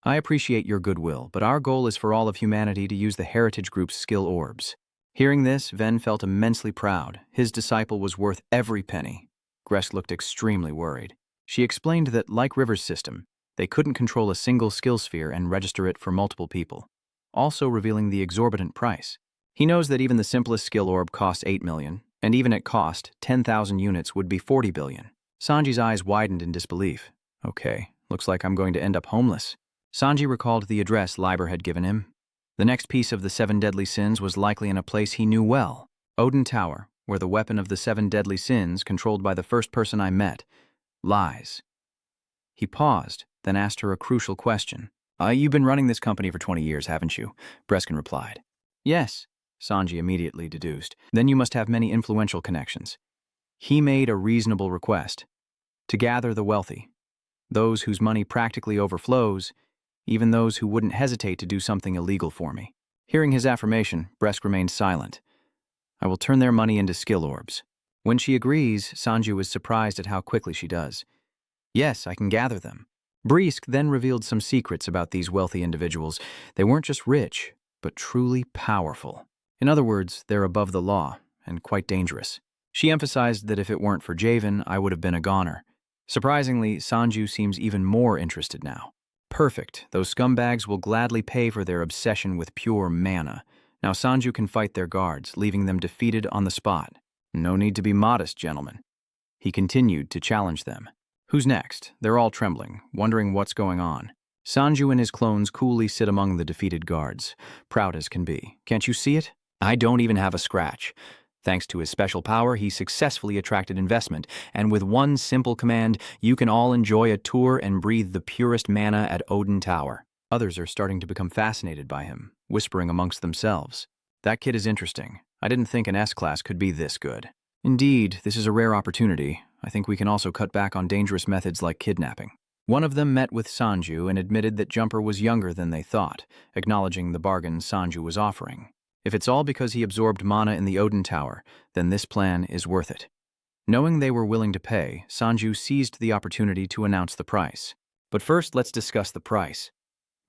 "I appreciate your goodwill, but our goal is for all of humanity to use the Heritage Group's skill orbs." Hearing this, Ven felt immensely proud. His disciple was worth every penny. Bresk looked extremely worried. She explained that, like River's system, they couldn't control a single skill sphere and register it for multiple people, also revealing the exorbitant price. He knows that even the simplest skill orb costs 8 million, and even at cost, 10,000 units would be 40 billion. Sanji's eyes widened in disbelief. Okay, looks like I'm going to end up homeless. Sanji recalled the address Liber had given him. The next piece of the 7 deadly sins was likely in a place he knew well, Odin Tower, where the weapon of the 7 deadly sins, controlled by the first person I met, lies. He paused, then asked her a crucial question. You've been running this company for 20 years, haven't you?" Breskin replied. "Yes," Sanji immediately deduced. "Then you must have many influential connections." He made a reasonable request. "To gather the wealthy, those whose money practically overflows, even those who wouldn't hesitate to do something illegal for me." Hearing his affirmation, Bresk remained silent. "I will turn their money into skill orbs." When she agrees, Sanju is surprised at how quickly she does. "Yes, I can gather them." Bresk then revealed some secrets about these wealthy individuals. They weren't just rich, but truly powerful. In other words, they're above the law, and quite dangerous. She emphasized that if it weren't for Javen, I would have been a goner. Surprisingly, Sanju seems even more interested now. Perfect, those scumbags will gladly pay for their obsession with pure mana. Now Sanju can fight their guards, leaving them defeated on the spot. No need to be modest, gentlemen. He continued to challenge them. Who's next? They're all trembling, wondering what's going on. Sanju and his clones coolly sit among the defeated guards, proud as can be. Can't you see it? I don't even have a scratch. Thanks to his special power, he successfully attracted investment, and with one simple command, you can all enjoy a tour and breathe the purest mana at Odin Tower. Others are starting to become fascinated by him, whispering amongst themselves. That kid is interesting. I didn't think an S-class could be this good. Indeed, this is a rare opportunity. I think we can also cut back on dangerous methods like kidnapping. One of them met with Sanju and admitted that Jumper was younger than they thought, acknowledging the bargain Sanju was offering. If it's all because he absorbed mana in the Odin Tower, then this plan is worth it. Knowing they were willing to pay, Sanju seized the opportunity to announce the price. But first, let's discuss the price.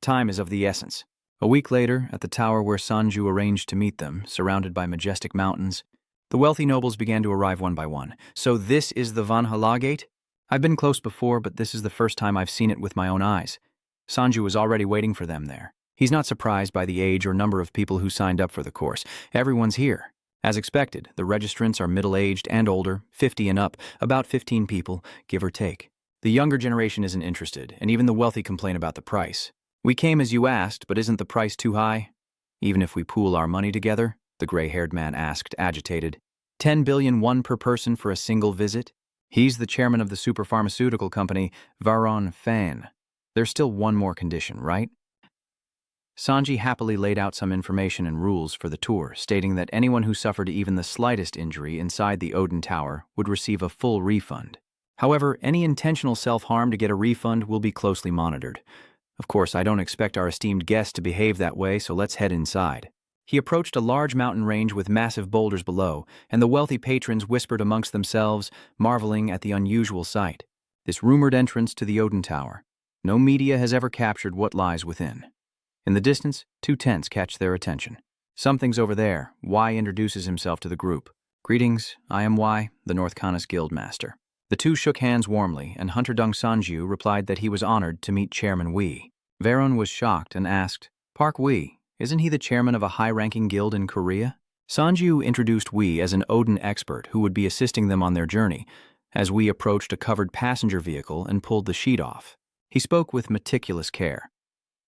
Time is of the essence. A week later, at the tower where Sanju arranged to meet them, surrounded by majestic mountains, the wealthy nobles began to arrive one by one. So this is the Valhalla Gate? I've been close before, but this is the first time I've seen it with my own eyes. Sanju was already waiting for them there. He's not surprised by the age or number of people who signed up for the course. Everyone's here. As expected, the registrants are middle-aged and older, 50 and up, about 15 people, give or take. The younger generation isn't interested, and even the wealthy complain about the price. We came as you asked, but isn't the price too high? Even if we pool our money together? The gray-haired man asked, agitated. 10 billion won per person for a single visit? He's the chairman of the superpharmaceutical company, Varon Fan. There's still one more condition, right? Sanji happily laid out some information and rules for the tour, stating that anyone who suffered even the slightest injury inside the Odin Tower would receive a full refund. However, any intentional self-harm to get a refund will be closely monitored. Of course, I don't expect our esteemed guest to behave that way, so let's head inside. He approached a large mountain range with massive boulders below, and the wealthy patrons whispered amongst themselves, marveling at the unusual sight. This rumored entrance to the Odin Tower. No media has ever captured what lies within. In the distance, two tents catch their attention. Something's over there. Y introduces himself to the group. Greetings, I am Y, the North Canis Guildmaster. The two shook hands warmly, and Hunter Dung Sanju replied that he was honored to meet Chairman Wee. Veron was shocked and asked, Park Wee, isn't he the chairman of a high-ranking guild in Korea? Sanju introduced Wee as an Odin expert who would be assisting them on their journey, as Wee approached a covered passenger vehicle and pulled the sheet off. He spoke with meticulous care.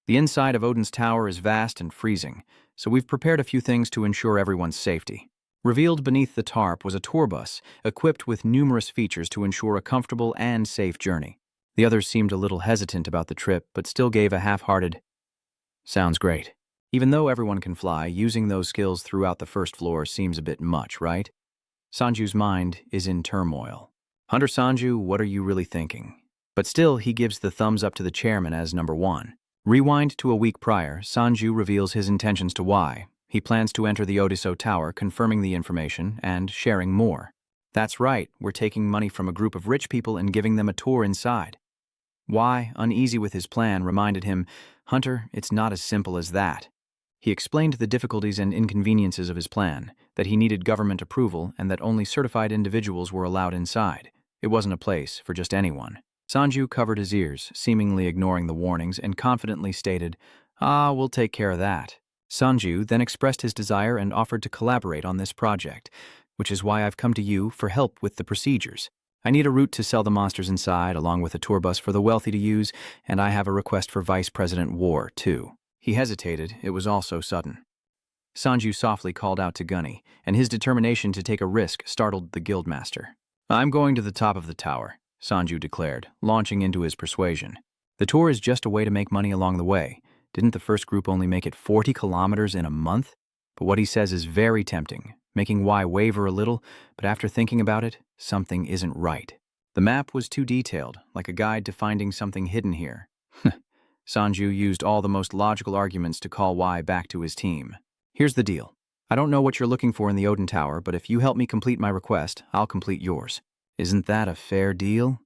The inside of Odin's tower is vast and freezing, so we've prepared a few things to ensure everyone's safety. Revealed beneath the tarp was a tour bus, equipped with numerous features to ensure a comfortable and safe journey. The others seemed a little hesitant about the trip, but still gave a half-hearted, "Sounds great." Even though everyone can fly, using those skills throughout the first floor seems a bit much, right? Sanju's mind is in turmoil. Hunter Sanju, what are you really thinking? But still, he gives the thumbs up to the chairman as number one. Rewind to a week prior, Sanju reveals his intentions to Y. He plans to enter the Odiso Tower, confirming the information and sharing more. That's right, we're taking money from a group of rich people and giving them a tour inside. Y, uneasy with his plan, reminded him, Hunter, it's not as simple as that. He explained the difficulties and inconveniences of his plan, that he needed government approval and that only certified individuals were allowed inside. It wasn't a place for just anyone. Sanju covered his ears, seemingly ignoring the warnings, and confidently stated, we'll take care of that. Sanju then expressed his desire and offered to collaborate on this project, which is why I've come to you for help with the procedures. I need a route to sell the monsters inside, along with a tour bus for the wealthy to use, and I have a request for Vice President War, too. He hesitated. It was all so sudden. Sanju softly called out to Gunny, and his determination to take a risk startled the guildmaster. I'm going to the top of the tower, Sanju declared, launching into his persuasion. The tour is just a way to make money along the way. Didn't the first group only make it 40 kilometers in a month? But what he says is very tempting, making Y waver a little, but after thinking about it, something isn't right. The map was too detailed, like a guide to finding something hidden here. Sanju used all the most logical arguments to call Y back to his team. Here's the deal. I don't know what you're looking for in the Odin Tower, but if you help me complete my request, I'll complete yours. Isn't that a fair deal?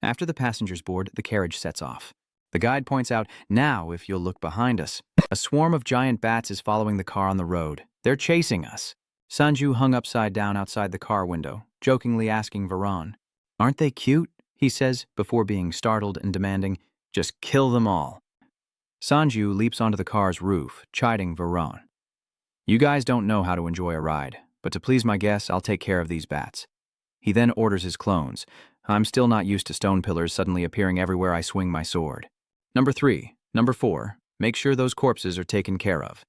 After the passengers board, the carriage sets off. The guide points out, now, if you'll look behind us, a swarm of giant bats is following the car on the road. They're chasing us. Sanju hung upside down outside the car window, jokingly asking Varon, Aren't they cute? He says, before being startled and demanding, Just kill them all. Sanju leaps onto the car's roof, chiding Varon. You guys don't know how to enjoy a ride, but to please my guests, I'll take care of these bats. He then orders his clones. I'm still not used to stone pillars suddenly appearing everywhere I swing my sword. Number 3. Number 4. Make sure those corpses are taken care of.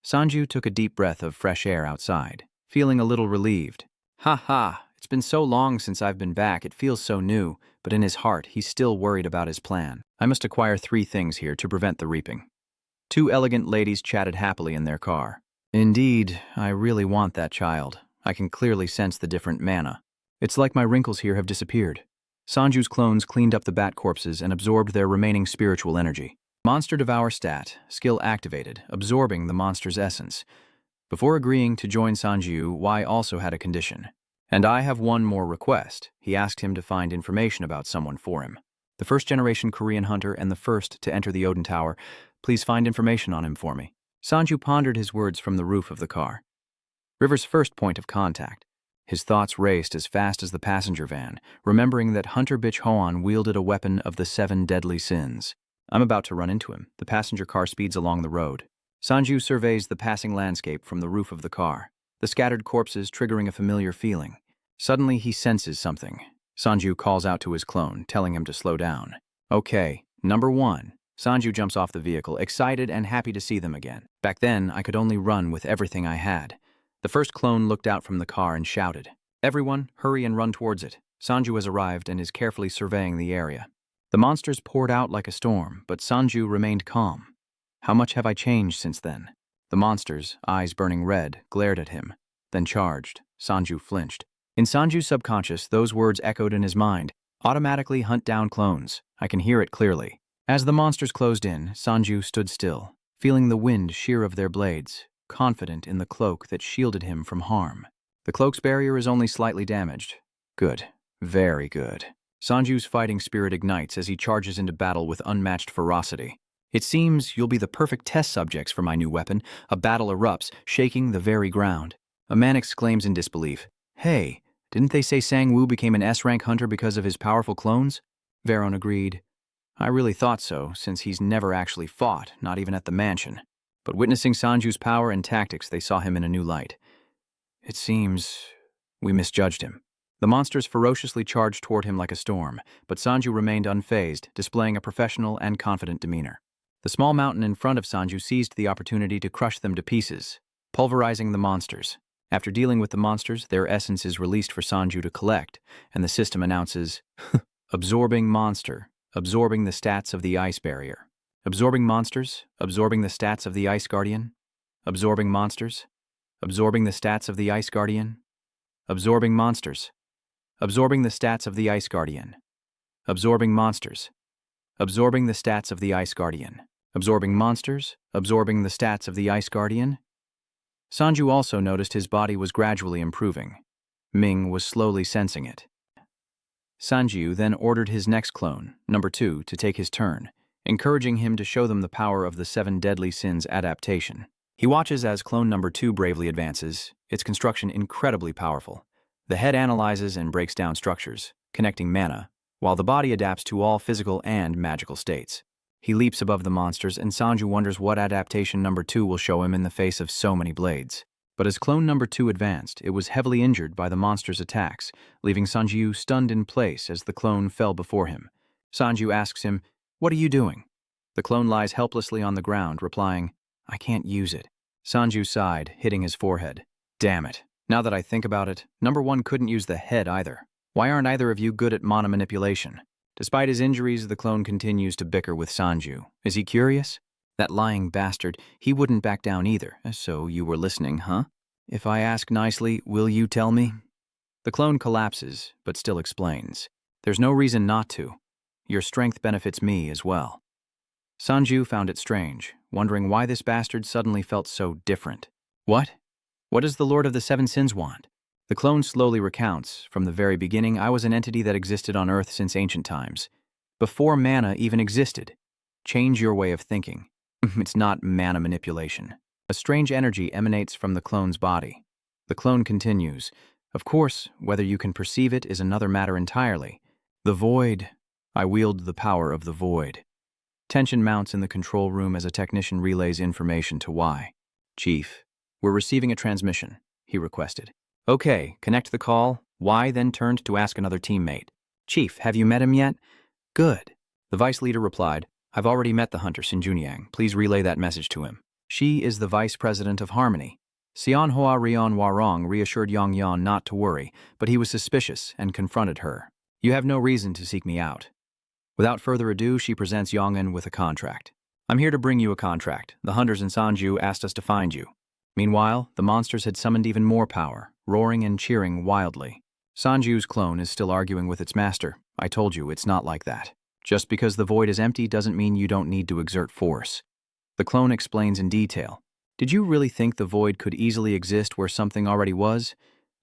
Sanju took a deep breath of fresh air outside, feeling a little relieved. It's been so long since I've been back, it feels so new, but in his heart, he's still worried about his plan. I must acquire 3 things here to prevent the reaping. 2 elegant ladies chatted happily in their car. Indeed, I really want that child. I can clearly sense the different mana. It's like my wrinkles here have disappeared. Sanju's clones cleaned up the bat corpses and absorbed their remaining spiritual energy. Monster Devour stat, skill activated, absorbing the monster's essence. Before agreeing to join Sanju, Y also had a condition. And I have one more request. He asked him to find information about someone for him. The first-generation Korean hunter and the first to enter the Odin Tower. Please find information on him for me. Sanju pondered his words from the roof of the car. River's first point of contact. His thoughts raced as fast as the passenger van, remembering that Hunter Bitch Hoan wielded a weapon of the 7 deadly sins. I'm about to run into him. The passenger car speeds along the road. Sanju surveys the passing landscape from the roof of the car, the scattered corpses triggering a familiar feeling. Suddenly, he senses something. Sanju calls out to his clone, telling him to slow down. Okay, number 1. Sanju jumps off the vehicle, excited and happy to see them again. Back then, I could only run with everything I had. The first clone looked out from the car and shouted, "Everyone, hurry and run towards it." Sanju has arrived and is carefully surveying the area. The monsters poured out like a storm, but Sanju remained calm. How much have I changed since then? The monsters, eyes burning red, glared at him, then charged. Sanju flinched. In Sanju's subconscious, those words echoed in his mind. Automatically hunt down clones. I can hear it clearly. As the monsters closed in, Sanju stood still, feeling the wind shear of their blades, confident in the cloak that shielded him from harm. The cloak's barrier is only slightly damaged. Good. Very good. Sanju's fighting spirit ignites as he charges into battle with unmatched ferocity. It seems you'll be the perfect test subjects for my new weapon. A battle erupts, shaking the very ground. A man exclaims in disbelief, "Hey, didn't they say Sang-woo became an S-rank hunter because of his powerful clones?" Veron agreed. I really thought so, since he's never actually fought, not even at the mansion. But witnessing Sanju's power and tactics, they saw him in a new light. It seems we misjudged him. The monsters ferociously charged toward him like a storm, but Sanju remained unfazed, displaying a professional and confident demeanor. The small mountain in front of Sanju seized the opportunity to crush them to pieces, pulverizing the monsters. After dealing with the monsters, their essence is released for Sanju to collect, and the system announces, absorbing monster, absorbing the stats of the ice barrier. Absorbing monsters, absorbing the stats of the ice guardian. Absorbing monsters, absorbing the stats of the ice guardian. Absorbing monsters, absorbing the stats of the ice guardian. Absorbing monsters, absorbing the stats of the ice guardian. Absorbing monsters, absorbing the stats of the ice guardian. Sanju also noticed his body was gradually improving. Ming was slowly sensing it. Sanju then ordered his next clone, number 2, to take his turn, encouraging him to show them the power of the 7 deadly sins adaptation. He watches as clone number 2 bravely advances, its construction incredibly powerful. The head analyzes and breaks down structures, connecting mana, while the body adapts to all physical and magical states. He leaps above the monsters, and Sanju wonders what adaptation number 2 will show him in the face of so many blades. But as clone number 2 advanced, it was heavily injured by the monster's attacks, leaving Sanju stunned in place as the clone fell before him. Sanju asks him, "What are you doing?" The clone lies helplessly on the ground, replying, "I can't use it." Sanju sighed, hitting his forehead. Damn it. Now that I think about it, number 1 couldn't use the head either. Why aren't either of you good at mana manipulation? Despite his injuries, the clone continues to bicker with Sanju. Is he curious? That lying bastard, he wouldn't back down either. So you were listening, huh? If I ask nicely, will you tell me? The clone collapses, but still explains. There's no reason not to. Your strength benefits me as well. Sanju found it strange, wondering why this bastard suddenly felt so different. What? What does the Lord of the 7 Sins want? The clone slowly recounts, from the very beginning, I was an entity that existed on Earth since ancient times. Before mana even existed. Change your way of thinking. It's not mana manipulation. A strange energy emanates from the clone's body. The clone continues. Of course, whether you can perceive it is another matter entirely. The void. I wield the power of the void. Tension mounts in the control room as a technician relays information to Y. Chief, we're receiving a transmission, he requested. Okay, connect the call. Y then turned to ask another teammate. Chief, have you met him yet? Good. The vice leader replied, I've already met the hunter, Sinjunyang. Please relay that message to him. She is the vice president of Harmony. Sion Hoa Rion Warong reassured Yang Yan not to worry, but he was suspicious and confronted her. You have no reason to seek me out. Without further ado, she presents Yong'an with a contract. I'm here to bring you a contract. The hunters in Sanju asked us to find you. Meanwhile, the monsters had summoned even more power, roaring and cheering wildly. Sanju's clone is still arguing with its master. I told you, it's not like that. Just because the void is empty doesn't mean you don't need to exert force. The clone explains in detail. Did you really think the void could easily exist where something already was?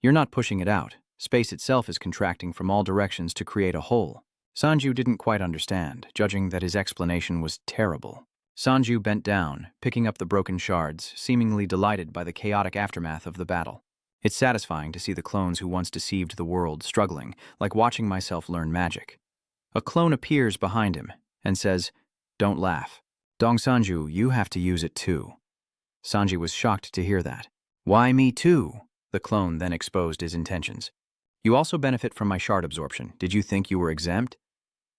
You're not pushing it out. Space itself is contracting from all directions to create a hole. Sanju didn't quite understand, judging that his explanation was terrible. Sanju bent down, picking up the broken shards, seemingly delighted by the chaotic aftermath of the battle. It's satisfying to see the clones who once deceived the world struggling, like watching myself learn magic. A clone appears behind him and says, Don't laugh. Dong Sanju, you have to use it too. Sanji was shocked to hear that. Why me too? The clone then exposed his intentions. You also benefit from my shard absorption. Did you think you were exempt?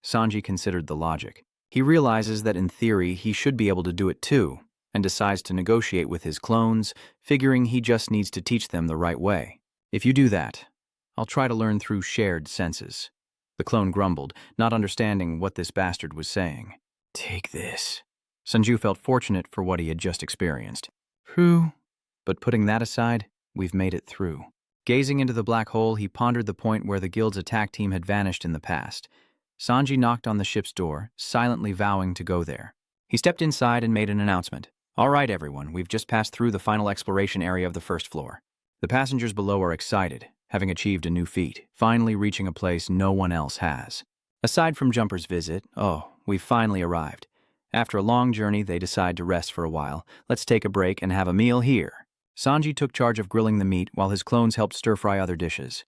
Sanji considered the logic. He realizes that in theory he should be able to do it too, and decides to negotiate with his clones, figuring he just needs to teach them the right way. If you do that, I'll try to learn through shared senses. The clone grumbled, not understanding what this bastard was saying. Take this. Sanju felt fortunate for what he had just experienced. Phew. But putting that aside, we've made it through. Gazing into the black hole, he pondered the point where the guild's attack team had vanished in the past. Sanji knocked on the ship's door, silently vowing to go there. He stepped inside and made an announcement. All right, everyone, we've just passed through the final exploration area of the first floor. The passengers below are excited, having achieved a new feat, finally reaching a place no one else has. Aside from Jumper's visit, we've finally arrived. After a long journey, they decide to rest for a while. Let's take a break and have a meal here. Sanji took charge of grilling the meat while his clones helped stir-fry other dishes.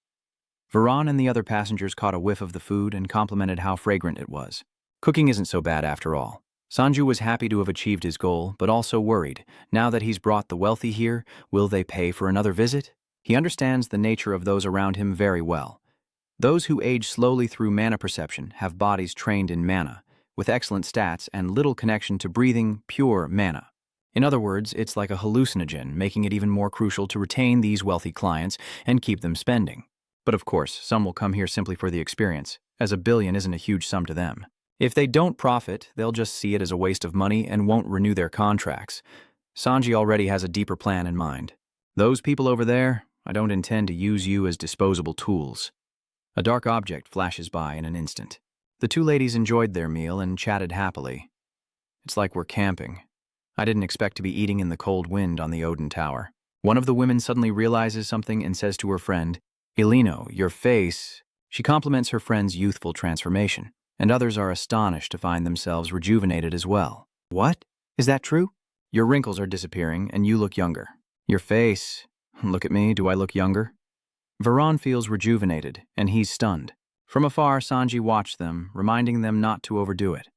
Varan and the other passengers caught a whiff of the food and complimented how fragrant it was. Cooking isn't so bad after all. Sanju was happy to have achieved his goal, but also worried. Now that he's brought the wealthy here, will they pay for another visit? He understands the nature of those around him very well. Those who age slowly through mana perception have bodies trained in mana, with excellent stats and little connection to breathing pure mana. In other words, it's like a hallucinogen, making it even more crucial to retain these wealthy clients and keep them spending. But of course, some will come here simply for the experience, as $1 billion isn't a huge sum to them. If they don't profit, they'll just see it as a waste of money and won't renew their contracts. Sanji already has a deeper plan in mind. Those people over there, I don't intend to use you as disposable tools. A dark object flashes by in an instant. The two ladies enjoyed their meal and chatted happily. It's like we're camping. I didn't expect to be eating in the cold wind on the Odin Tower. One of the women suddenly realizes something and says to her friend, Elino, your face... She compliments her friend's youthful transformation, and others are astonished to find themselves rejuvenated as well. What? Is that true? Your wrinkles are disappearing, and you look younger. Your face... Look at me, do I look younger? Varan feels rejuvenated, and he's stunned. From afar, Sanji watched them, reminding them not to overdo it.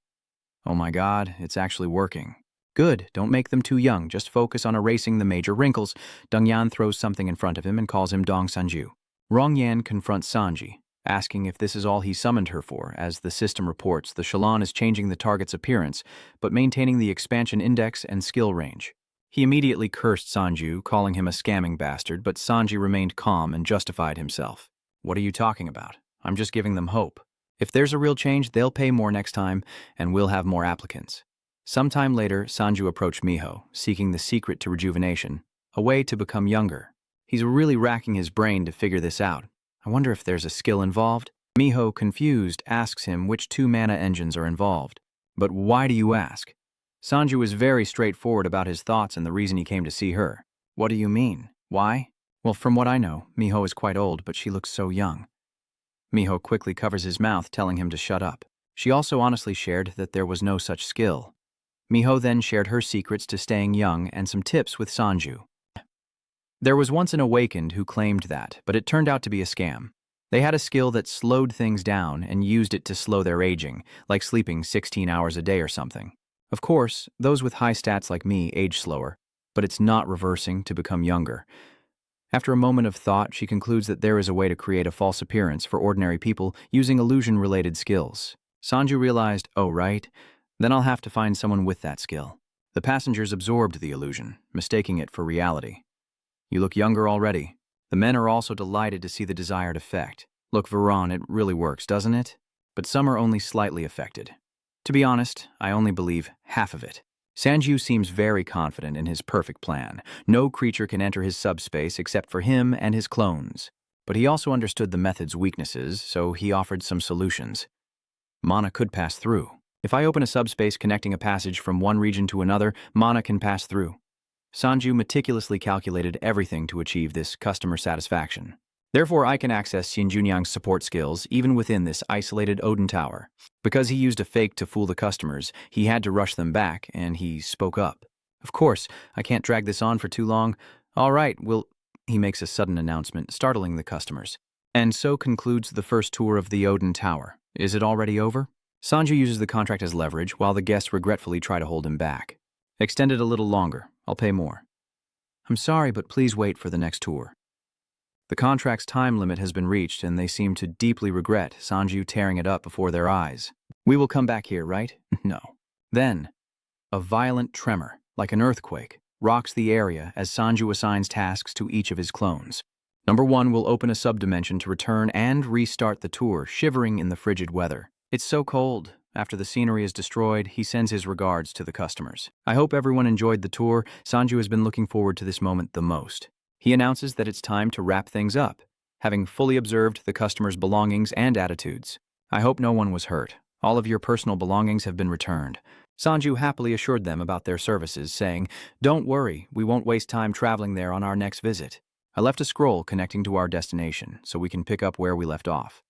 Oh my god, it's actually working. Good, don't make them too young, just focus on erasing the major wrinkles. Dongyan throws something in front of him and calls him Dong Sanju. Rongyan confronts Sanji, asking if this is all he summoned her for. As the system reports, the Shalon is changing the target's appearance, but maintaining the expansion index and skill range. He immediately cursed Sanju, calling him a scamming bastard, but Sanji remained calm and justified himself. What are you talking about? I'm just giving them hope. If there's a real change, they'll pay more next time, and we'll have more applicants. Sometime later, Sanju approached Miho, seeking the secret to rejuvenation, a way to become younger. He's really racking his brain to figure this out. I wonder if there's a skill involved? Miho, confused, asks him which 2 mana engines are involved. But why do you ask? Sanju is very straightforward about his thoughts and the reason he came to see her. What do you mean? Why? Well, from what I know, Miho is quite old, but she looks so young. Miho quickly covers his mouth, telling him to shut up. She also honestly shared that there was no such skill. Miho then shared her secrets to staying young and some tips with Sanju. There was once an awakened who claimed that, but it turned out to be a scam. They had a skill that slowed things down and used it to slow their aging, like sleeping 16 hours a day or something. Of course, those with high stats like me age slower, but it's not reversing to become younger. After a moment of thought, she concludes that there is a way to create a false appearance for ordinary people using illusion-related skills. Sanju realized, oh right, then I'll have to find someone with that skill. The passengers absorbed the illusion, mistaking it for reality. You look younger already. The men are also delighted to see the desired effect. Look, Varan, it really works, doesn't it? But some are only slightly affected. To be honest, I only believe half of it. Sanju seems very confident in his perfect plan. No creature can enter his subspace except for him and his clones. But he also understood the method's weaknesses, so he offered some solutions. Mana could pass through. If I open a subspace connecting a passage from one region to another, mana can pass through. Sanju meticulously calculated everything to achieve this customer satisfaction. Therefore, I can access Xin Junyang's support skills even within this isolated Odin Tower. Because he used a fake to fool the customers, he had to rush them back, and he spoke up. Of course, I can't drag this on for too long. All right, he makes a sudden announcement, startling the customers. And so concludes the first tour of the Odin Tower. Is it already over? Sanju uses the contract as leverage, while the guests regretfully try to hold him back. Extend it a little longer. I'll pay more. I'm sorry, but please wait for the next tour. The contract's time limit has been reached, and they seem to deeply regret Sanju tearing it up before their eyes. We will come back here, right? No. Then, a violent tremor, like an earthquake, rocks the area as Sanju assigns tasks to each of his clones. Number 1 will open a subdimension to return and restart the tour, shivering in the frigid weather. It's so cold. After the scenery is destroyed, he sends his regards to the customers. I hope everyone enjoyed the tour. Sanju has been looking forward to this moment the most. He announces that it's time to wrap things up, having fully observed the customers' belongings and attitudes. I hope no one was hurt. All of your personal belongings have been returned. Sanju happily assured them about their services, saying, "Don't worry, we won't waste time traveling there on our next visit." I left a scroll connecting to our destination, so we can pick up where we left off.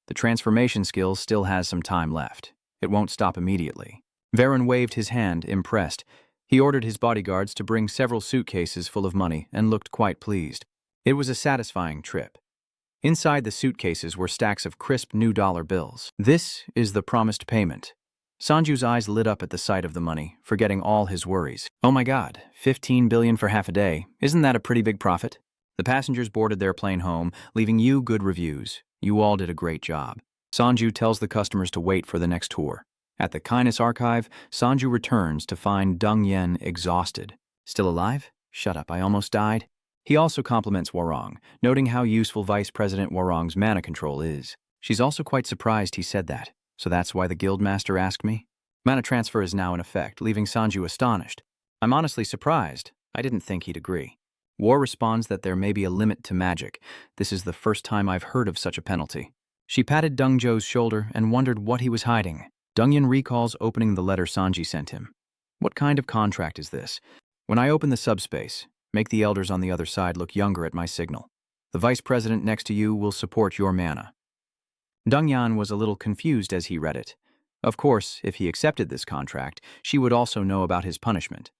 The transformation skill still has some time left. It won't stop immediately. Varen waved his hand, impressed. He ordered his bodyguards to bring several suitcases full of money and looked quite pleased. It was a satisfying trip. Inside the suitcases were stacks of crisp new dollar bills. This is the promised payment. Sanju's eyes lit up at the sight of the money, forgetting all his worries. Oh my God, 15 billion for half a day. Isn't that a pretty big profit? The passengers boarded their plane home, leaving you good reviews. You all did a great job. Sanju tells the customers to wait for the next tour. At the Kindness Archive, Sanju returns to find Deng Yen exhausted. Still alive? Shut up, I almost died. He also compliments Warong, noting how useful Vice President Warong's mana control is. She's also quite surprised he said that, so that's why the Guildmaster asked me. Mana transfer is now in effect, leaving Sanju astonished. I'm honestly surprised. I didn't think he'd agree. War responds that there may be a limit to magic. This is the first time I've heard of such a penalty. She patted Deng Zhou's shoulder and wondered what he was hiding. Deng Yen recalls opening the letter Sanji sent him. What kind of contract is this? When I open the subspace, make the elders on the other side look younger at my signal. The vice president next to you will support your mana. Deng Yan was a little confused as he read it. Of course, if he accepted this contract, she would also know about his punishment.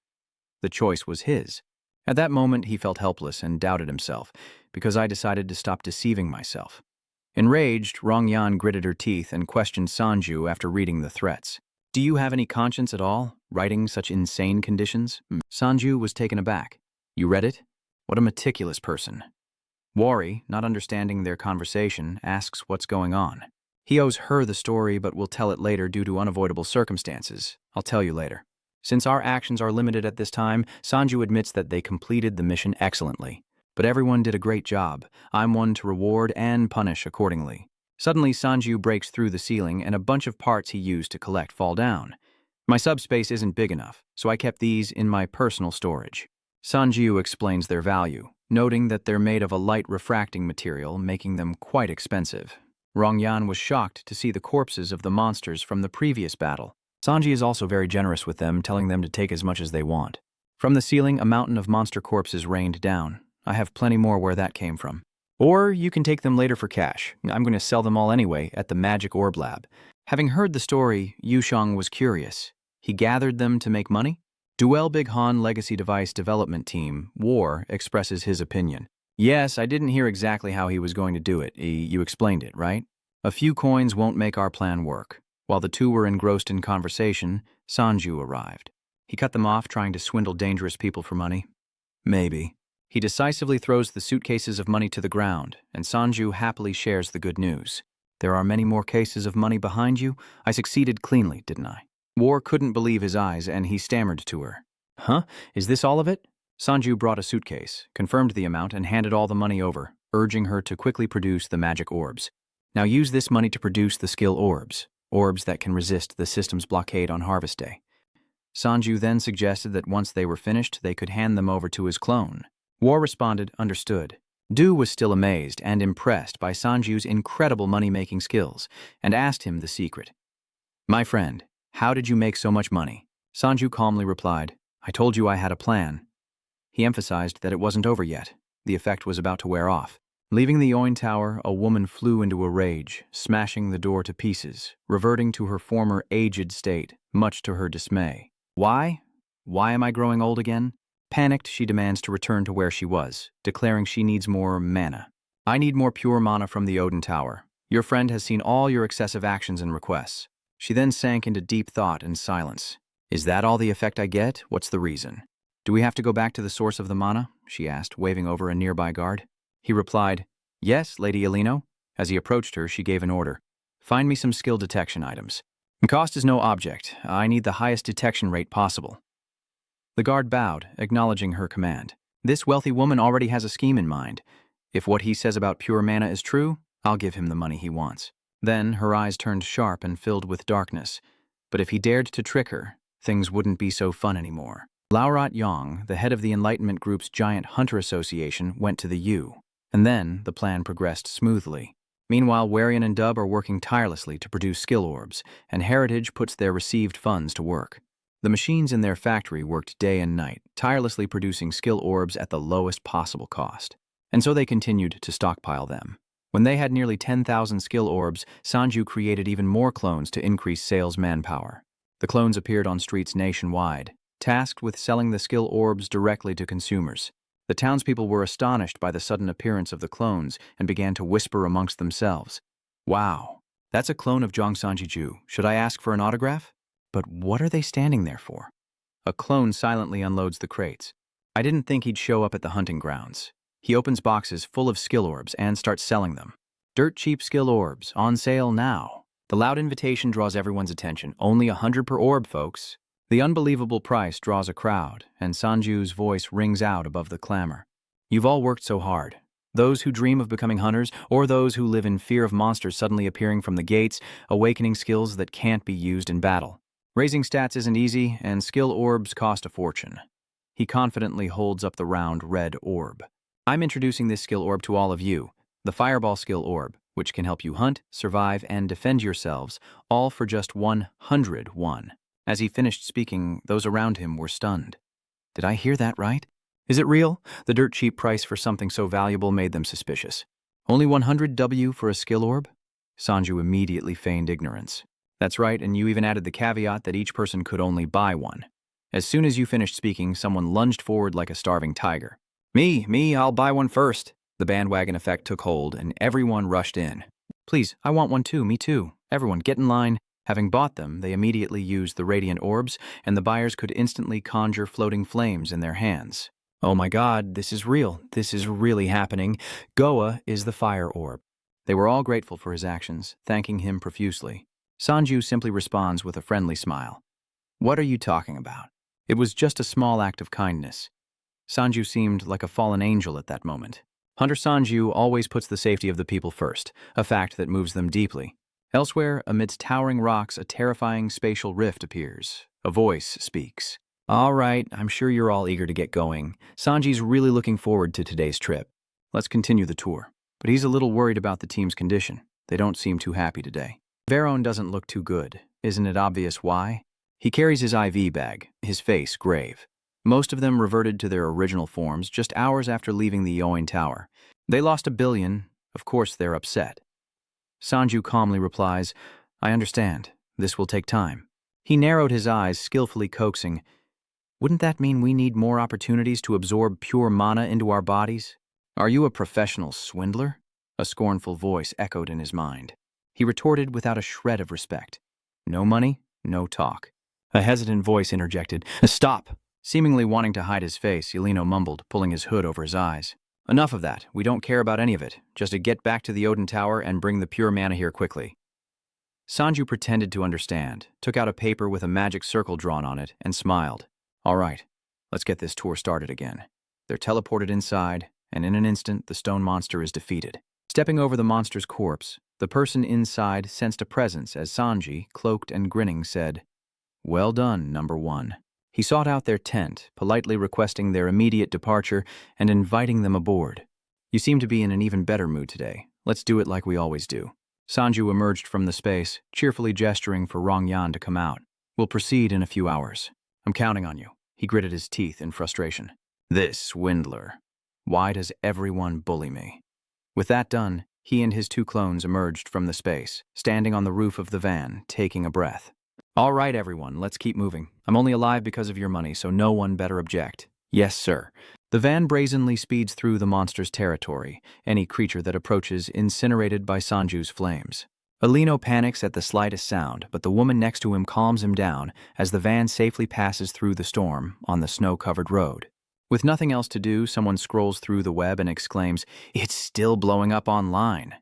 The choice was his. At that moment, he felt helpless and doubted himself, because I decided to stop deceiving myself. Enraged, Rongyan gritted her teeth and questioned Sanju after reading the threats. Do you have any conscience at all, writing such insane conditions? Sanju was taken aback. You read it? What a meticulous person. Wari, not understanding their conversation, asks what's going on. He owes her the story but will tell it later due to unavoidable circumstances. I'll tell you later. Since our actions are limited at this time, Sanju admits that they completed the mission excellently. But everyone did a great job. I'm one to reward and punish accordingly. Suddenly, Sanju breaks through the ceiling and a bunch of parts he used to collect fall down. My subspace isn't big enough, so I kept these in my personal storage. Sanju explains their value, noting that they're made of a light refracting material, making them quite expensive. Rongyan was shocked to see the corpses of the monsters from the previous battle. Sanji is also very generous with them, telling them to take as much as they want. From the ceiling, a mountain of monster corpses rained down. I have plenty more where that came from. Or you can take them later for cash. I'm going to sell them all anyway at the Magic Orb Lab. Having heard the story, Yusheng was curious. He gathered them to make money? Duel Big Han Legacy Device Development Team, War, expresses his opinion. Yes, I didn't hear exactly how he was going to do it. You explained it, right? A few coins won't make our plan work. While the two were engrossed in conversation, Sanju arrived. He cut them off, trying to swindle dangerous people for money. Maybe. He decisively throws the suitcases of money to the ground, and Sanju happily shares the good news. There are many more cases of money behind you. I succeeded cleanly, didn't I? War couldn't believe his eyes, and he stammered to her. Huh? Is this all of it? Sanju brought a suitcase, confirmed the amount, and handed all the money over, urging her to quickly produce the magic orbs. Now use this money to produce the skill orbs, orbs that can resist the system's blockade on Harvest Day. Sanju then suggested that once they were finished, they could hand them over to his clone. War responded, understood. Du was still amazed and impressed by Sanju's incredible money-making skills, and asked him the secret. My friend, how did you make so much money? Sanju calmly replied, I told you I had a plan. He emphasized that it wasn't over yet. The effect was about to wear off. Leaving the Oin Tower, a woman flew into a rage, smashing the door to pieces, reverting to her former aged state, much to her dismay. Why? Why am I growing old again? Panicked, she demands to return to where she was, declaring she needs more mana. I need more pure mana from the Odin Tower. Your friend has seen all your excessive actions and requests. She then sank into deep thought and silence. Is that all the effect I get? What's the reason? Do we have to go back to the source of the mana? She asked, waving over a nearby guard. He replied, Yes, Lady Alino. As he approached her, she gave an order. Find me some skill detection items. Cost is no object. I need the highest detection rate possible. The guard bowed, acknowledging her command. This wealthy woman already has a scheme in mind. If what he says about pure mana is true, I'll give him the money he wants. Then her eyes turned sharp and filled with darkness. But if he dared to trick her, things wouldn't be so fun anymore. Laurat Yong, the head of the Enlightenment Group's giant hunter association, went to the U. And then the plan progressed smoothly. Meanwhile, Warian and Dub are working tirelessly to produce skill orbs, and Heritage puts their received funds to work. The machines in their factory worked day and night, tirelessly producing skill orbs at the lowest possible cost. And so they continued to stockpile them. When they had nearly 10,000 skill orbs, Sanju created even more clones to increase sales manpower. The clones appeared on streets nationwide, tasked with selling the skill orbs directly to consumers. The townspeople were astonished by the sudden appearance of the clones and began to whisper amongst themselves. Wow, that's a clone of Zhang Sanjiju. Should I ask for an autograph? But what are they standing there for? A clone silently unloads the crates. I didn't think he'd show up at the hunting grounds. He opens boxes full of skill orbs and starts selling them. Dirt cheap skill orbs, on sale now. The loud invitation draws everyone's attention. Only 100 per orb, folks. The unbelievable price draws a crowd, and Sanju's voice rings out above the clamor. You've all worked so hard. Those who dream of becoming hunters, or those who live in fear of monsters suddenly appearing from the gates, awakening skills that can't be used in battle. Raising stats isn't easy, and skill orbs cost a fortune. He confidently holds up the round red orb. I'm introducing this skill orb to all of you, the Fireball skill orb, which can help you hunt, survive, and defend yourselves, all for just 101. As he finished speaking, those around him were stunned. Did I hear that right? Is it real? The dirt cheap price for something so valuable made them suspicious. Only 100 W for a skill orb? Sanju immediately feigned ignorance. That's right, and you even added the caveat that each person could only buy one. As soon as you finished speaking, someone lunged forward like a starving tiger. Me, I'll buy one first. The bandwagon effect took hold, and everyone rushed in. Please, I want one too, me too. Everyone, get in line. Having bought them, they immediately used the radiant orbs, and the buyers could instantly conjure floating flames in their hands. Oh my god, this is real. This is really happening. Goa is the fire orb. They were all grateful for his actions, thanking him profusely. Sanju simply responds with a friendly smile. What are you talking about? It was just a small act of kindness. Sanju seemed like a fallen angel at that moment. Hunter Sanju always puts the safety of the people first, a fact that moves them deeply. Elsewhere, amidst towering rocks, a terrifying spatial rift appears. A voice speaks. All right, I'm sure you're all eager to get going. Sanji's really looking forward to today's trip. Let's continue the tour. But he's a little worried about the team's condition. They don't seem too happy today. Veron doesn't look too good. Isn't it obvious why? He carries his IV bag, his face grave. Most of them reverted to their original forms just hours after leaving the Yoin Tower. They lost 1 billion. Of course they're upset. Sanju calmly replies, I understand. This will take time. He narrowed his eyes, skillfully coaxing, wouldn't that mean we need more opportunities to absorb pure mana into our bodies? Are you a professional swindler? A scornful voice echoed in his mind. He retorted without a shred of respect. No money, no talk. A hesitant voice interjected, Stop! Seemingly wanting to hide his face, Yelino mumbled, pulling his hood over his eyes. Enough of that. We don't care about any of it. Just to get back to the Odin Tower and bring the pure mana here quickly. Sanju pretended to understand, took out a paper with a magic circle drawn on it, and smiled. All right, let's get this tour started again. They're teleported inside, and in an instant, the stone monster is defeated. Stepping over the monster's corpse, the person inside sensed a presence as Sanji, cloaked and grinning, said, Well done, number 1. He sought out their tent, politely requesting their immediate departure and inviting them aboard. You seem to be in an even better mood today. Let's do it like we always do. Sanju emerged from the space, cheerfully gesturing for Rongyan to come out. We'll proceed in a few hours. I'm counting on you. He gritted his teeth in frustration. This swindler. Why does everyone bully me? With that done, he and his 2 clones emerged from the space, standing on the roof of the van, taking a breath. All right, everyone, let's keep moving. I'm only alive because of your money, so no one better object. Yes, sir. The van brazenly speeds through the monster's territory, any creature that approaches incinerated by Sanju's flames. Alino panics at the slightest sound, but the woman next to him calms him down as the van safely passes through the storm on the snow-covered road. With nothing else to do, someone scrolls through the web and exclaims, "It's still blowing up online."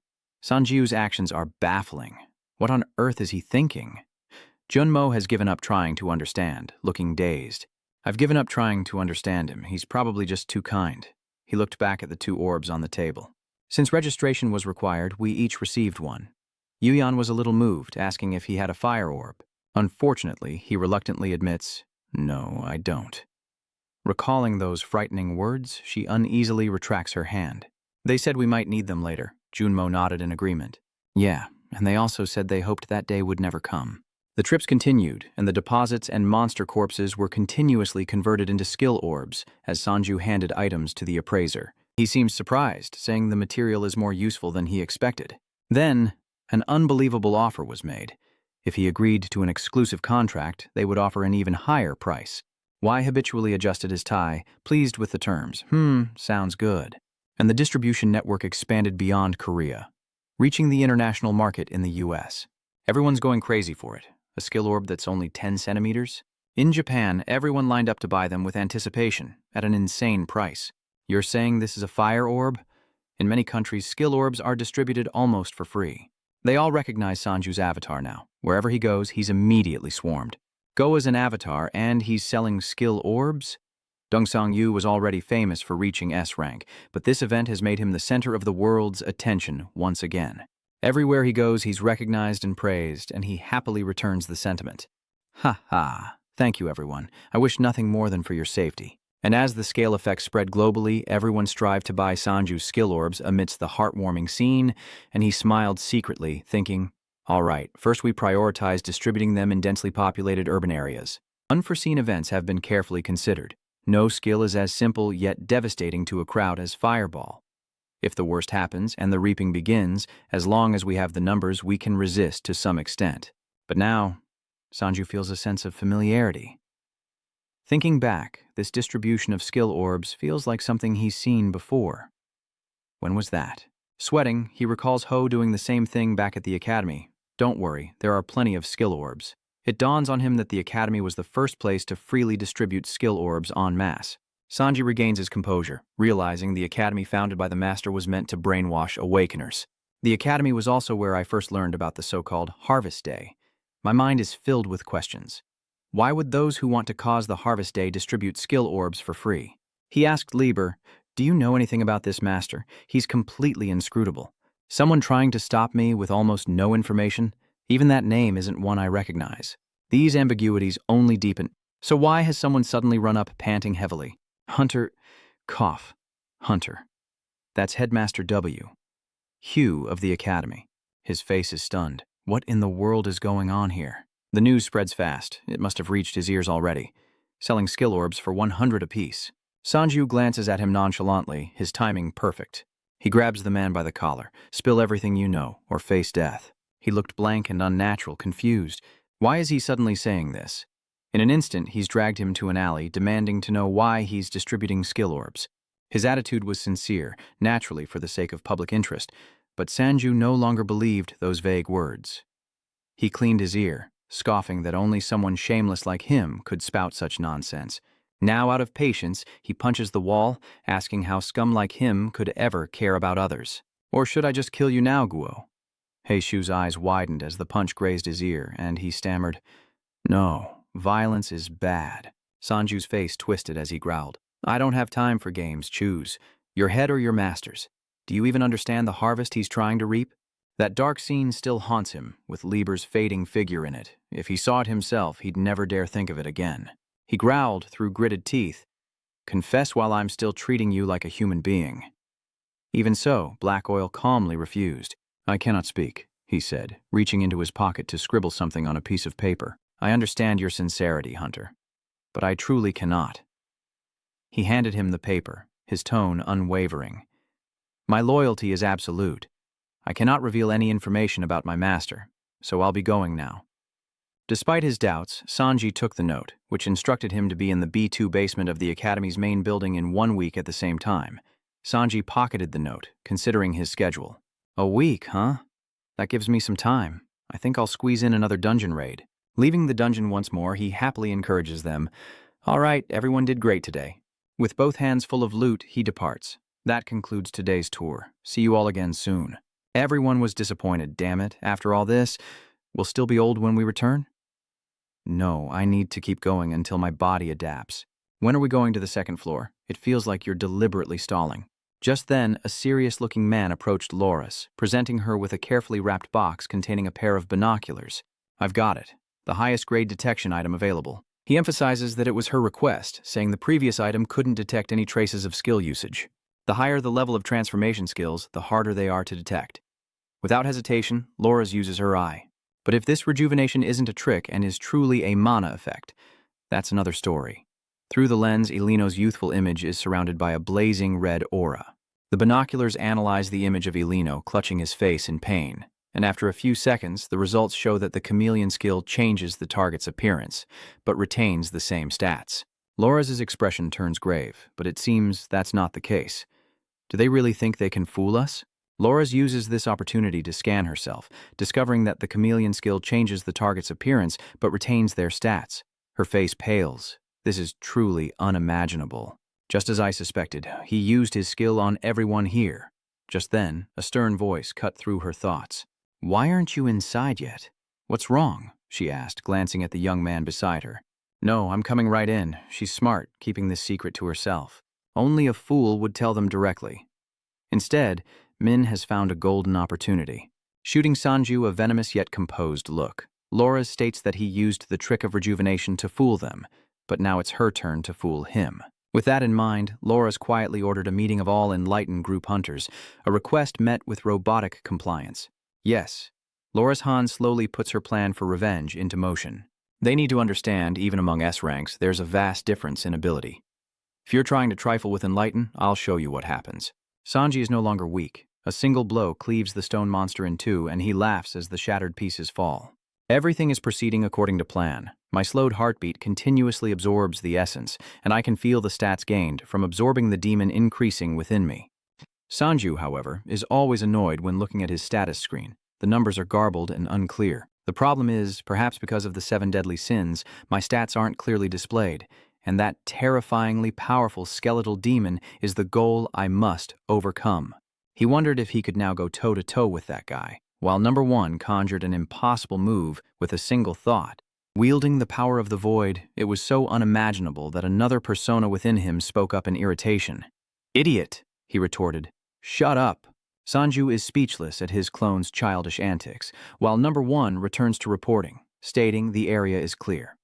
Sanju's actions are baffling. What on earth is he thinking? Junmo has given up trying to understand, looking dazed. I've given up trying to understand him. He's probably just too kind. He looked back at the 2 orbs on the table. Since registration was required, we each received one. Yuyan was a little moved, asking if he had a fire orb. Unfortunately, he reluctantly admits, "No, I don't." Recalling those frightening words, she uneasily retracts her hand. "They said we might need them later." Junmo nodded in agreement. "Yeah, and they also said they hoped that day would never come." The trips continued, and the deposits and monster corpses were continuously converted into skill orbs as Sanju handed items to the appraiser. He seemed surprised, saying the material is more useful than he expected. Then, an unbelievable offer was made. If he agreed to an exclusive contract, they would offer an even higher price. Y habitually adjusted his tie, pleased with the terms. Sounds good. And the distribution network expanded beyond Korea, reaching the international market in the US. Everyone's going crazy for it. A skill orb that's only 10 centimeters? In Japan, everyone lined up to buy them with anticipation, at an insane price. You're saying this is a fire orb? In many countries, skill orbs are distributed almost for free. They all recognize Sanju's avatar now. Wherever he goes, he's immediately swarmed. Go as an avatar, and he's selling skill orbs? Dongsang Yu was already famous for reaching S rank, but this event has made him the center of the world's attention once again. Everywhere he goes, he's recognized and praised, and he happily returns the sentiment. Ha ha. Thank you, everyone. I wish nothing more than for your safety. And as the scale effect spread globally, everyone strived to buy Sanju's skill orbs amidst the heartwarming scene, and he smiled secretly, thinking, all right, first we prioritize distributing them in densely populated urban areas. Unforeseen events have been carefully considered. No skill is as simple yet devastating to a crowd as Fireball. If the worst happens and the reaping begins, as long as we have the numbers, we can resist to some extent. But now, Sanju feels a sense of familiarity. Thinking back, this distribution of skill orbs feels like something he's seen before. When was that? Sweating, he recalls Ho doing the same thing back at the academy. Don't worry, there are plenty of skill orbs. It dawns on him that the academy was the first place to freely distribute skill orbs en masse. Sanji regains his composure, realizing the academy founded by the master was meant to brainwash awakeners. The academy was also where I first learned about the so-called Harvest Day. My mind is filled with questions. Why would those who want to cause the Harvest Day distribute skill orbs for free? He asked Lieber, "Do you know anything about this master? He's completely inscrutable. Someone trying to stop me with almost no information? Even that name isn't one I recognize." These ambiguities only deepen. So why has someone suddenly run up panting heavily? Hunter, cough, Hunter. That's Headmaster W. Hugh of the academy. His face is stunned. What in the world is going on here? The news spreads fast. It must have reached his ears already. Selling skill orbs for 100 apiece. Sanju glances at him nonchalantly, his timing perfect. He grabs the man by the collar. Spill everything you know, or face death. He looked blank and unnatural, confused. Why is he suddenly saying this? In an instant, he's dragged him to an alley, demanding to know why he's distributing skill orbs. His attitude was sincere, naturally for the sake of public interest, but Sanju no longer believed those vague words. He cleaned his ear, scoffing that only someone shameless like him could spout such nonsense. Now, out of patience, he punches the wall, asking how scum like him could ever care about others. Or should I just kill you now, Guo? Heishu's eyes widened as the punch grazed his ear, and he stammered, "No. Violence is bad." Sanju's face twisted as he growled. "I don't have time for games. Choose. Your head or your master's. Do you even understand the harvest he's trying to reap?" That dark scene still haunts him, with Lieber's fading figure in it. If he saw it himself, he'd never dare think of it again. He growled through gritted teeth, "Confess while I'm still treating you like a human being." Even so, Black Oil calmly refused. "I cannot speak," he said, reaching into his pocket to scribble something on a piece of paper. "I understand your sincerity, Hunter, but I truly cannot." He handed him the paper, his tone unwavering. "My loyalty is absolute. I cannot reveal any information about my master, so I'll be going now." Despite his doubts, Sanji took the note, which instructed him to be in the B2 basement of the Academy's main building in 1 week at the same time. Sanji pocketed the note, considering his schedule. "A week, huh? That gives me some time. I think I'll squeeze in another dungeon raid." Leaving the dungeon once more, he happily encourages them. "All right, everyone did great today. With both hands full of loot, he departs. That concludes today's tour. See you all again soon. Everyone was disappointed, damn it. After all this, we'll still be old when we return? No, I need to keep going until my body adapts. When are we going to the second floor? It feels like you're deliberately stalling. Just then, a serious-looking man approached Loris, presenting her with a carefully wrapped box containing a pair of binoculars. I've got it. The highest grade detection item available. He emphasizes that it was her request, saying the previous item couldn't detect any traces of skill usage. The higher the level of transformation skills, the harder they are to detect. Without hesitation, Loris uses her eye. But if this rejuvenation isn't a trick and is truly a mana effect, that's another story. Through the lens, Elino's youthful image is surrounded by a blazing red aura. The binoculars analyze the image of Elino clutching his face in pain, and after a few seconds, the results show that the chameleon skill changes the target's appearance, but retains the same stats. Loris's expression turns grave, but it seems that's not the case. Do they really think they can fool us? Loris uses this opportunity to scan herself, discovering that the chameleon skill changes the target's appearance but retains their stats. Her face pales. This is truly unimaginable. Just as I suspected, he used his skill on everyone here. Just then, a stern voice cut through her thoughts. "Why aren't you inside yet? What's wrong?" she asked, glancing at the young man beside her. "No, I'm coming right in. She's smart, keeping this secret to herself. Only a fool would tell them directly." Instead, Min has found a golden opportunity. Shooting Sanju a venomous yet composed look. Loris states that he used the trick of rejuvenation to fool them, but now it's her turn to fool him. With that in mind, Loris quietly ordered a meeting of all enlightened group hunters, a request met with robotic compliance. Yes, Loris Han slowly puts her plan for revenge into motion. They need to understand, even among S ranks, there's a vast difference in ability. If you're trying to trifle with Enlighten, I'll show you what happens. Sanji is no longer weak. A single blow cleaves the stone monster in two, and he laughs as the shattered pieces fall. Everything is proceeding according to plan. My slowed heartbeat continuously absorbs the essence, and I can feel the stats gained from absorbing the demon increasing within me. Sanju, however, is always annoyed when looking at his status screen. The numbers are garbled and unclear. The problem is, perhaps because of the 7 deadly sins, my stats aren't clearly displayed, and that terrifyingly powerful skeletal demon is the goal I must overcome. He wondered if he could now go toe-to-toe with that guy, while number 1 conjured an impossible move with a single thought. Wielding the power of the void, it was so unimaginable that another persona within him spoke up in irritation. "Idiot," he retorted. "Shut up." Sanju is speechless at his clone's childish antics, while number 1 returns to reporting, stating the area is clear.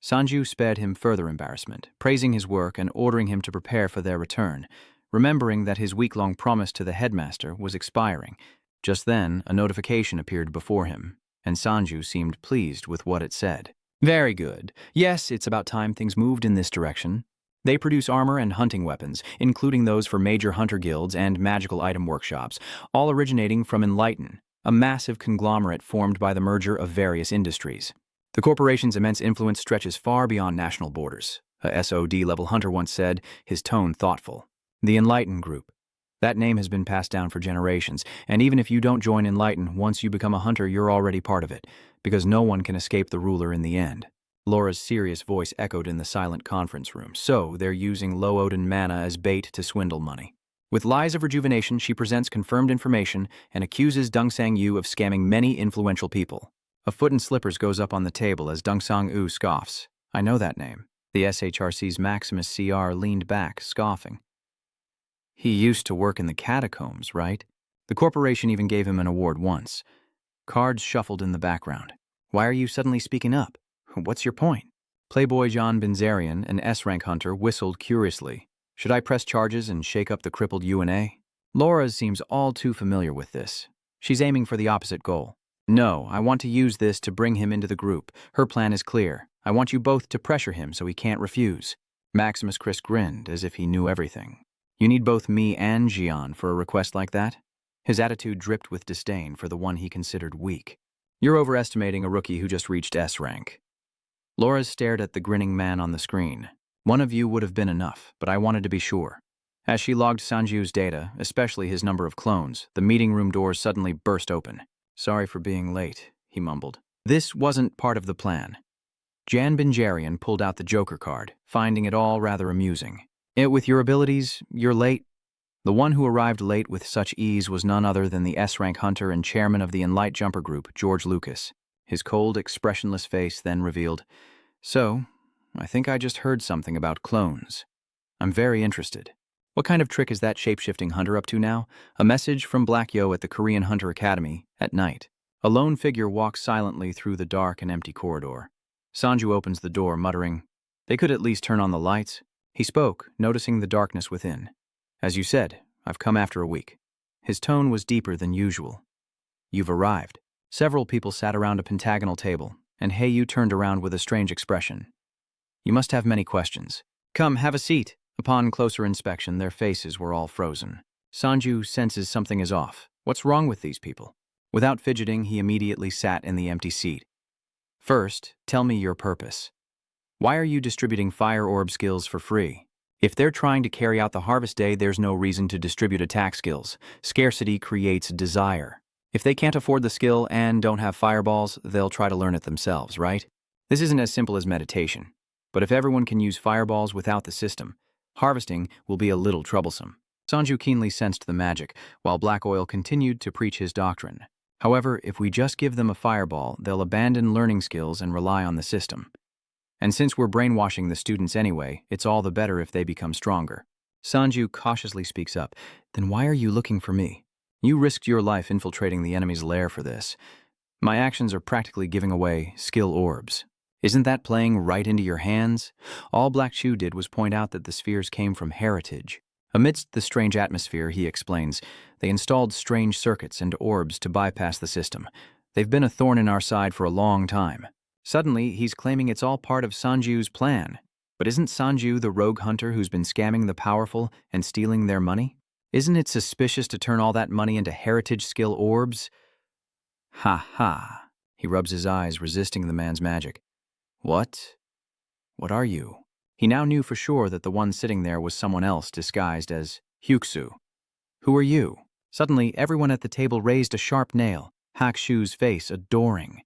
Sanju spared him further embarrassment, praising his work and ordering him to prepare for their return, remembering that his week-long promise to the headmaster was expiring. Just then, a notification appeared before him, and Sanju seemed pleased with what it said. "Very good. Yes, it's about time things moved in this direction. They produce armor and hunting weapons, including those for major hunter guilds and magical item workshops, all originating from Enlighten, a massive conglomerate formed by the merger of various industries. The corporation's immense influence stretches far beyond national borders," a SOD-level hunter once said, his tone thoughtful. "The Enlighten Group. That name has been passed down for generations, and even if you don't join Enlighten, once you become a hunter, you're already part of it, because no one can escape the ruler in the end." Laura's serious voice echoed in the silent conference room. So, they're using low-odin mana as bait to swindle money. With lies of rejuvenation, she presents confirmed information and accuses Deng Sang-yu of scamming many influential people. A foot in slippers goes up on the table as Deng Sang-yu scoffs. "I know that name." The SHRC's Maximus CR leaned back, scoffing. "He used to work in the catacombs, right? The corporation even gave him an award once." Cards shuffled in the background. "Why are you suddenly speaking up? What's your point?" Playboy John Benzarian, an S-rank hunter, whistled curiously. "Should I press charges and shake up the crippled UNA?" Laura seems all too familiar with this. She's aiming for the opposite goal. "No, I want to use this to bring him into the group. Her plan is clear. I want you both to pressure him so he can't refuse." Maximus Chris grinned as if he knew everything. "You need both me and Jian for a request like that?" His attitude dripped with disdain for the one he considered weak. "You're overestimating a rookie who just reached S rank." Laura stared at the grinning man on the screen. "One of you would have been enough, but I wanted to be sure." As she logged Sanju's data, especially his number of clones, the meeting room doors suddenly burst open. "Sorry for being late," he mumbled. This wasn't part of the plan. Jan Bingarian pulled out the Joker card, finding it all rather amusing. With your abilities, you're late. The one who arrived late with such ease was none other than the S-rank hunter and chairman of the Enlight Jumper Group, George Lucas. His cold, expressionless face then revealed, "So, I think I just heard something about clones. I'm very interested. What kind of trick is that shape-shifting hunter up to now? A message from Black Yo at the Korean Hunter Academy, at night. A lone figure walks silently through the dark and empty corridor. Sanju opens the door, muttering, "They could at least turn on the lights." He spoke, noticing the darkness within. "As you said, I've come after a week." His tone was deeper than usual. "You've arrived." Several people sat around a pentagonal table, and Heiyu turned around with a strange expression. "You must have many questions. Come, have a seat." Upon closer inspection, their faces were all frozen. Sanju senses something is off. What's wrong with these people? Without fidgeting, he immediately sat in the empty seat. "First, tell me your purpose. Why are you distributing fire orb skills for free? If they're trying to carry out the harvest day, there's no reason to distribute attack skills. Scarcity creates desire. If they can't afford the skill and don't have fireballs, they'll try to learn it themselves, right? This isn't as simple as meditation. But if everyone can use fireballs without the system, harvesting will be a little troublesome." Sanju keenly sensed the magic, while Black Oil continued to preach his doctrine. "However, if we just give them a fireball, they'll abandon learning skills and rely on the system. And since we're brainwashing the students anyway, it's all the better if they become stronger." Sanju cautiously speaks up. "Then why are you looking for me? You risked your life infiltrating the enemy's lair for this. My actions are practically giving away skill orbs. Isn't that playing right into your hands?" All Black Shoe did was point out that the spheres came from heritage. Amidst the strange atmosphere, he explains, they installed strange circuits and orbs to bypass the system. They've been a thorn in our side for a long time. Suddenly, he's claiming it's all part of Sanju's plan. But isn't Sanju the rogue hunter who's been scamming the powerful and stealing their money? Isn't it suspicious to turn all that money into heritage skill orbs? Ha ha. He rubs his eyes, resisting the man's magic. What? What are you? He now knew for sure that the one sitting there was someone else disguised as Hyuksu. Who are you? Suddenly, everyone at the table raised a sharp nail, Hakushu's face adoring.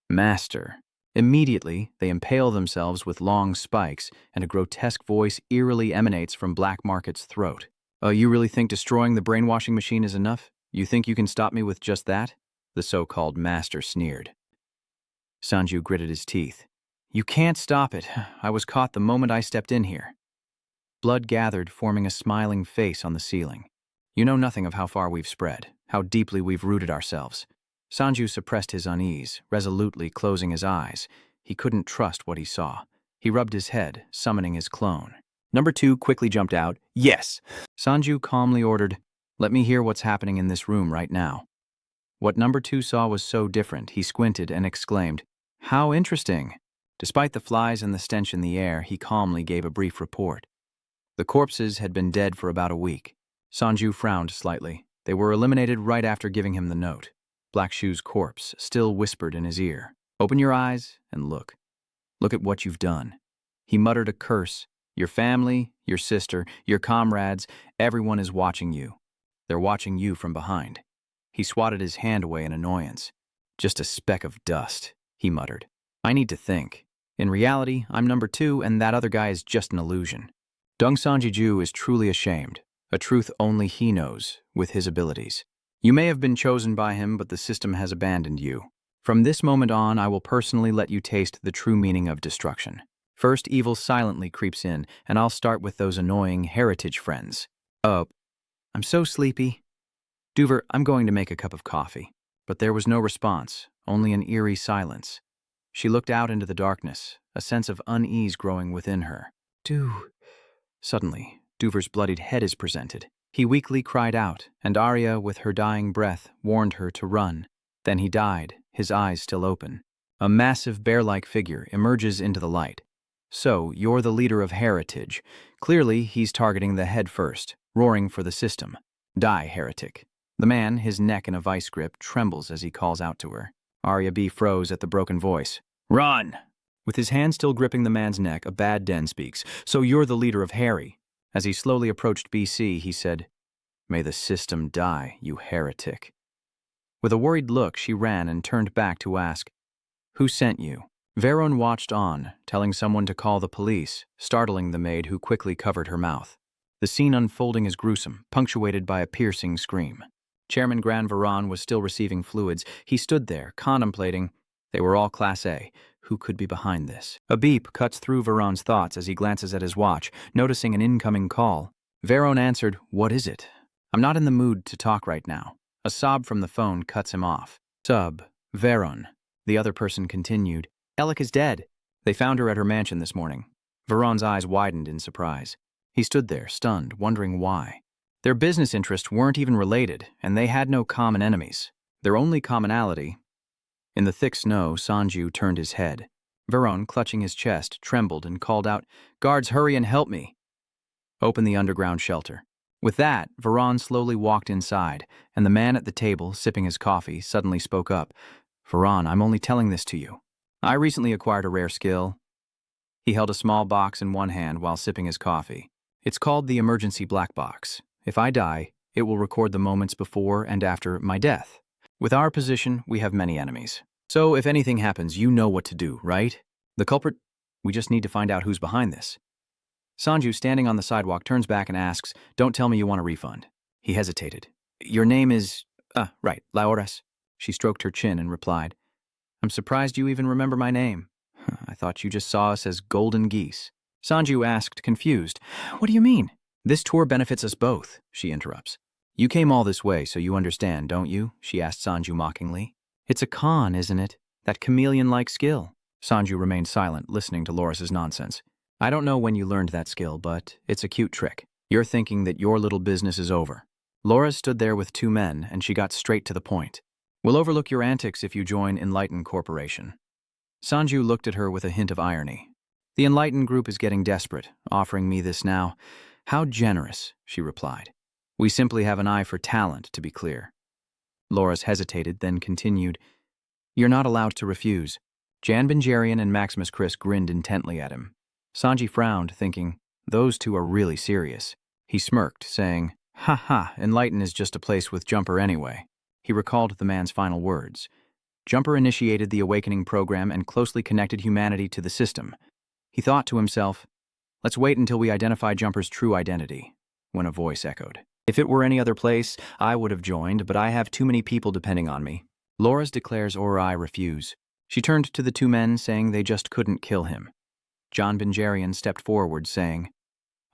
Master. Immediately, they impale themselves with long spikes, and a grotesque voice eerily emanates from Black Market's throat. You really think destroying the brainwashing machine is enough? You think you can stop me with just that?" The so-called master sneered. Sanju gritted his teeth. "You can't stop it. I was caught the moment I stepped in here." Blood gathered, forming a smiling face on the ceiling. "You know nothing of how far we've spread, how deeply we've rooted ourselves." Sanju suppressed his unease, resolutely closing his eyes. He couldn't trust what he saw. He rubbed his head, summoning his clone. Number 2 quickly jumped out. "Yes!" Sanju calmly ordered, "Let me hear what's happening in this room right now." What Number 2 saw was so different, he squinted and exclaimed, "How interesting!" Despite the flies and the stench in the air, he calmly gave a brief report. The corpses had been dead for about a week. Sanju frowned slightly. They were eliminated right after giving him the note. Black Shoe's corpse still whispered in his ear, "Open your eyes and look. Look at what you've done." He muttered a curse. "Your family, your sister, your comrades, everyone is watching you. They're watching you from behind." He swatted his hand away in annoyance. "Just a speck of dust," he muttered. "I need to think. In reality, I'm Number 2 and that other guy is just an illusion." Dong Sanjiju is truly ashamed, a truth only he knows, with his abilities. "You may have been chosen by him, but the system has abandoned you. From this moment on, I will personally let you taste the true meaning of destruction. First, evil silently creeps in, and I'll start with those annoying heritage friends." "Oh, I'm so sleepy." "Duver, I'm going to make a cup of coffee." But there was no response, only an eerie silence. She looked out into the darkness, a sense of unease growing within her. Suddenly, Duver's bloodied head is presented. He weakly cried out, and Arya, with her dying breath, warned her to run. Then he died, his eyes still open. A massive bear-like figure emerges into the light. "So, you're the leader of Heritage." Clearly, he's targeting the head first, roaring for the system. "Die, heretic." The man, his neck in a vice grip, trembles as he calls out to her. Arya B. froze at the broken voice. "Run!" With his hand still gripping the man's neck, a bad den speaks. "So you're the leader of Harry." As he slowly approached BC, he said, "May the system die, you heretic." With a worried look, she ran and turned back to ask, "Who sent you?" Veron watched on, telling someone to call the police, startling the maid who quickly covered her mouth. The scene unfolding is gruesome, punctuated by a piercing scream. Chairman Gran Veron was still receiving fluids. He stood there, contemplating. They were all Class A. Who could be behind this? A beep cuts through Veron's thoughts as he glances at his watch, noticing an incoming call. Veron answered, "What is it?" "I'm not in the mood to talk right now." A sob from the phone cuts him off. "Sub, Veron." The other person continued, "Alec is dead. They found her at her mansion this morning." Veron's eyes widened in surprise. He stood there, stunned, wondering why. Their business interests weren't even related, and they had no common enemies. Their only commonality... In the thick snow, Sanju turned his head. Veron, clutching his chest, trembled and called out, "Guards, hurry and help me!" "Open the underground shelter." With that, Veron slowly walked inside, and the man at the table, sipping his coffee, suddenly spoke up. "Veron, I'm only telling this to you. I recently acquired a rare skill." He held a small box in one hand while sipping his coffee. "It's called the emergency black box. If I die, it will record the moments before and after my death. With our position, we have many enemies. So if anything happens, you know what to do, right? The culprit? We just need to find out who's behind this." Sanju, standing on the sidewalk, turns back and asks, "Don't tell me you want a refund." He hesitated. "Your name is... right, Laures." She stroked her chin and replied, "I'm surprised you even remember my name. I thought you just saw us as golden geese." Sanju asked, confused, "What do you mean?" "This tour benefits us both," she interrupts. "You came all this way, so you understand, don't you?" she asked Sanju mockingly. "It's a con, isn't it? That chameleon-like skill." Sanju remained silent, listening to Lauras's nonsense. "I don't know when you learned that skill, but it's a cute trick. You're thinking that your little business is over." Lauras stood there with two men, and she got straight to the point. "We'll overlook your antics if you join Enlightened Corporation." Sanju looked at her with a hint of irony. "The Enlightened group is getting desperate, offering me this now. How generous," she replied. "We simply have an eye for talent, to be clear." Lauras hesitated, then continued, "You're not allowed to refuse." Jan Bingerian and Maximus Chris grinned intently at him. Sanji frowned, thinking, those two are really serious. He smirked, saying, "Ha ha, Enlighten is just a place with Jumper anyway." He recalled the man's final words. Jumper initiated the Awakening program and closely connected humanity to the system. He thought to himself, "Let's wait until we identify Jumper's true identity," when a voice echoed, "If it were any other place, I would have joined, but I have too many people depending on me. Lauras declares or I refuse." She turned to the two men, saying they just couldn't kill him. John Bingerian stepped forward, saying,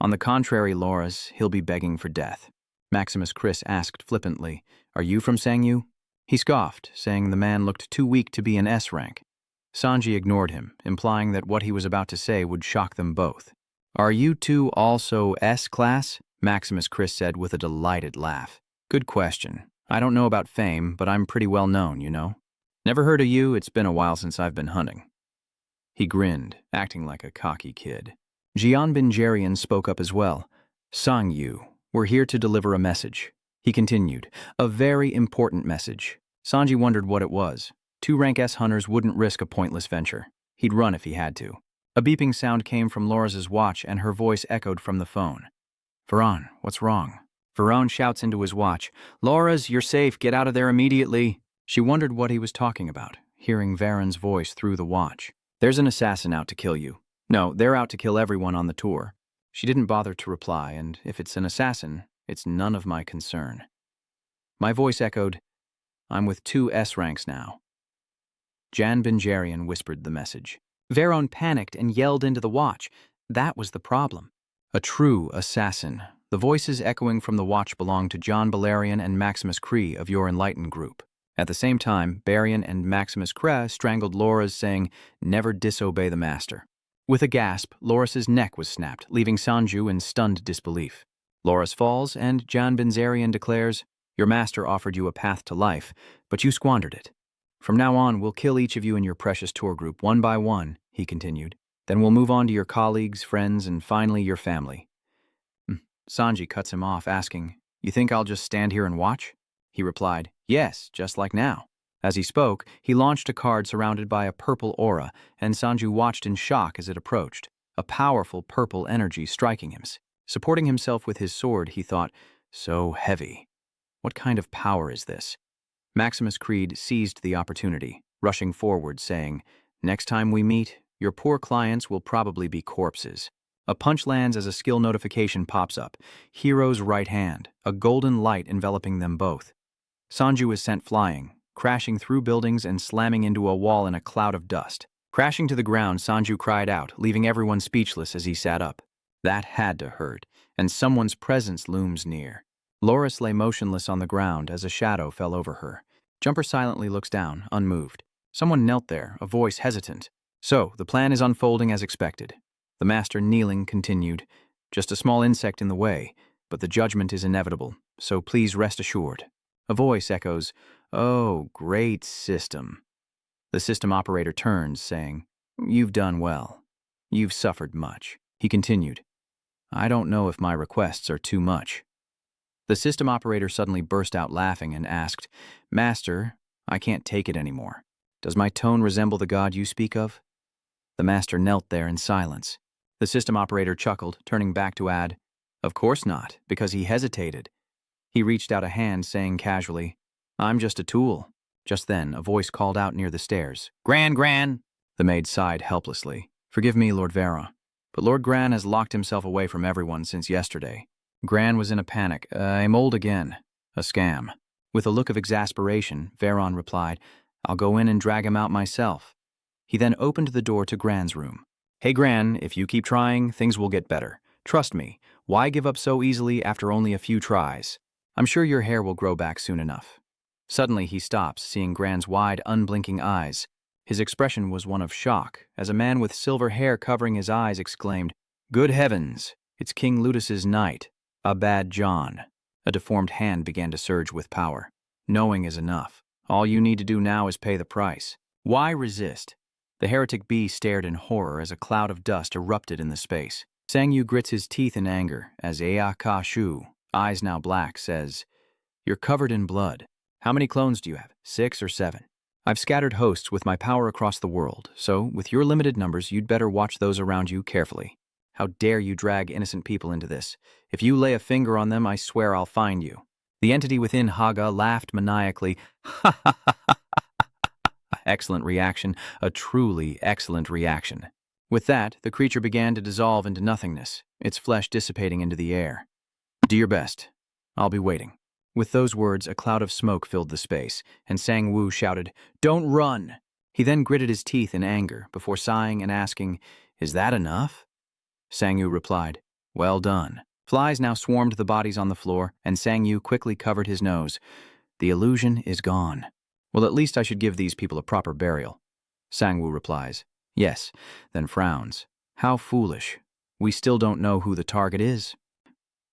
"On the contrary, Lauras, he'll be begging for death." Maximus Chris asked flippantly, "Are you from Sangyu?" He scoffed, saying the man looked too weak to be an S rank. Sanji ignored him, implying that what he was about to say would shock them both. "Are you two also S-class?" Maximus Chris said with a delighted laugh. "Good question. I don't know about fame, but I'm pretty well known, you know. Never heard of you, it's been a while since I've been hunting." He grinned, acting like a cocky kid. Jian Bingerian spoke up as well. "Sang Yu, we're here to deliver a message." He continued, "A very important message." Sanji wondered what it was. Two rank S hunters wouldn't risk a pointless venture. He'd run if he had to. A beeping sound came from Lauras's watch and her voice echoed from the phone. "Veron, what's wrong?" Veron shouts into his watch, "Lauras, you're safe, get out of there immediately." She wondered what he was talking about, hearing Veron's voice through the watch. "There's an assassin out to kill you. No, they're out to kill everyone on the tour." She didn't bother to reply, and if it's an assassin, it's none of my concern. My voice echoed, "I'm with two S ranks now." Jan Bingerian whispered the message. Veron panicked and yelled into the watch. That was the problem. A true assassin. The voices echoing from the watch belonged to John Balerian and Maximus Cree of your Enlightened group. At the same time, Barian and Maximus Cree strangled Lauras, saying, "Never disobey the master." With a gasp, Lauras's neck was snapped, leaving Sanju in stunned disbelief. Lauras falls, and Jan Bingerian declares, "Your master offered you a path to life, but you squandered it. From now on, we'll kill each of you in your precious tour group one by one," he continued. "Then we'll move on to your colleagues, friends, and finally your family." Sanji cuts him off, asking, "You think I'll just stand here and watch?" He replied, "Yes, just like now." As he spoke, he launched a card surrounded by a purple aura, and Sanju watched in shock as it approached, a powerful purple energy striking him. Supporting himself with his sword, he thought, so heavy. What kind of power is this? Maximus Creed seized the opportunity, rushing forward, saying, Next time we meet, your poor clients will probably be corpses. A punch lands as a skill notification pops up. Hero's right hand, a golden light enveloping them both. Sanju is sent flying, crashing through buildings and slamming into a wall in a cloud of dust. Crashing to the ground, Sanju cried out, leaving everyone speechless as he sat up. That had to hurt, and someone's presence looms near. Loris lay motionless on the ground as a shadow fell over her. Jumper silently looks down, unmoved. Someone knelt there, a voice hesitant. So, the plan is unfolding as expected. The master, kneeling, continued. Just a small insect in the way, but the judgment is inevitable, so please rest assured. A voice echoes, "Oh, great system." The system operator turns, saying, "You've done well. You've suffered much." He continued, "I don't know if my requests are too much." The system operator suddenly burst out laughing and asked, "Master, I can't take it anymore. Does my tone resemble the god you speak of?" The master knelt there in silence. The system operator chuckled, turning back to add, "Of course not, because he hesitated." He reached out a hand, saying casually, "I'm just a tool." Just then, a voice called out near the stairs, "Gran, Gran!" The maid sighed helplessly. "Forgive me, Lord Vera, but Lord Gran has locked himself away from everyone since yesterday." Gran was in a panic. "I'm old again. A scam." With a look of exasperation, Veron replied, "I'll go in and drag him out myself." He then opened the door to Gran's room. "Hey, Gran, if you keep trying, things will get better. Trust me, why give up so easily after only a few tries? I'm sure your hair will grow back soon enough." Suddenly he stops, seeing Gran's wide, unblinking eyes. His expression was one of shock, as a man with silver hair covering his eyes exclaimed, "Good heavens, it's King Ludus's knight, Abad John." A deformed hand began to surge with power. "Knowing is enough. All you need to do now is pay the price. Why resist?" The heretic bee stared in horror as a cloud of dust erupted in the space. Sangyu grits his teeth in anger as Ea Ka Shu, eyes now black, says, "You're covered in blood. How many clones do you have? 6 or 7? I've scattered hosts with my power across the world, so with your limited numbers, you'd better watch those around you carefully. How dare you drag innocent people into this? If you lay a finger on them, I swear I'll find you." The entity within Haga laughed maniacally. "Ha ha ha ha! Excellent reaction, a truly excellent reaction." With that, the creature began to dissolve into nothingness, its flesh dissipating into the air. "Do your best. I'll be waiting." With those words, a cloud of smoke filled the space, and Sang Woo shouted, "Don't run!" He then gritted his teeth in anger before sighing and asking, "Is that enough?" Sang Yu replied, "Well done." Flies now swarmed the bodies on the floor, and Sang Yu quickly covered his nose. "The illusion is gone. Well, at least I should give these people a proper burial." Sang Woo replies, "Yes," then frowns. "How foolish. We still don't know who the target is."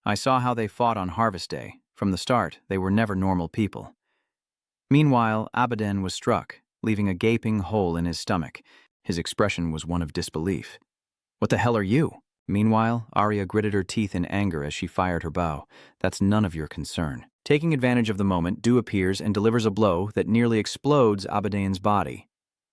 I saw how they fought on Harvest Day. From the start, they were never normal people. Meanwhile, Abaden was struck, leaving a gaping hole in his stomach. His expression was one of disbelief. "What the hell are you?" Meanwhile, Arya gritted her teeth in anger as she fired her bow. "That's none of your concern." Taking advantage of the moment, Du appears and delivers a blow that nearly explodes Abaden's body.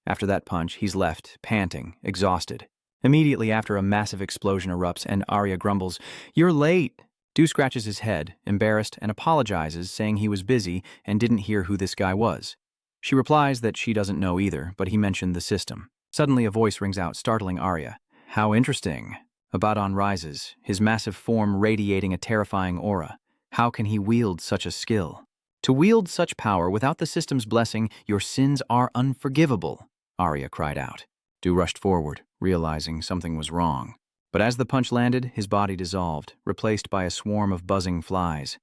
After that punch, he's left, panting, exhausted. Immediately after, a massive explosion erupts and Arya grumbles, "You're late." Du scratches his head, embarrassed, and apologizes, saying he was busy and didn't hear who this guy was. She replies that she doesn't know either, but he mentioned the system. Suddenly a voice rings out, startling Arya. "How interesting." Abaddon rises, his massive form radiating a terrifying aura. How can he wield such a skill? "To wield such power without the system's blessing, your sins are unforgivable," Arya cried out. Du rushed forward, realizing something was wrong. But as the punch landed, his body dissolved, replaced by a swarm of buzzing flies.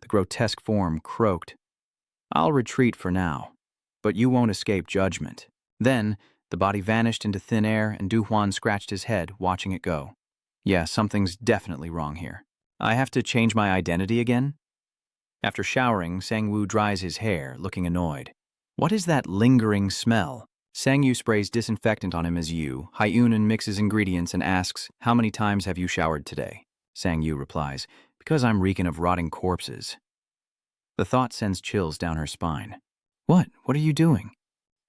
The grotesque form croaked, "I'll retreat for now, but you won't escape judgment." Then, the body vanished into thin air and Du Huan scratched his head, watching it go. "Yeah, something's definitely wrong here. I have to change my identity again?" After showering, Sang-woo dries his hair, looking annoyed. "What is that lingering smell?" Sang-yu sprays disinfectant on him as Hyunin mixes ingredients and asks, "How many times have you showered today?" Sang-yu replies, "Because I'm reeking of rotting corpses." The thought sends chills down her spine. What are you doing?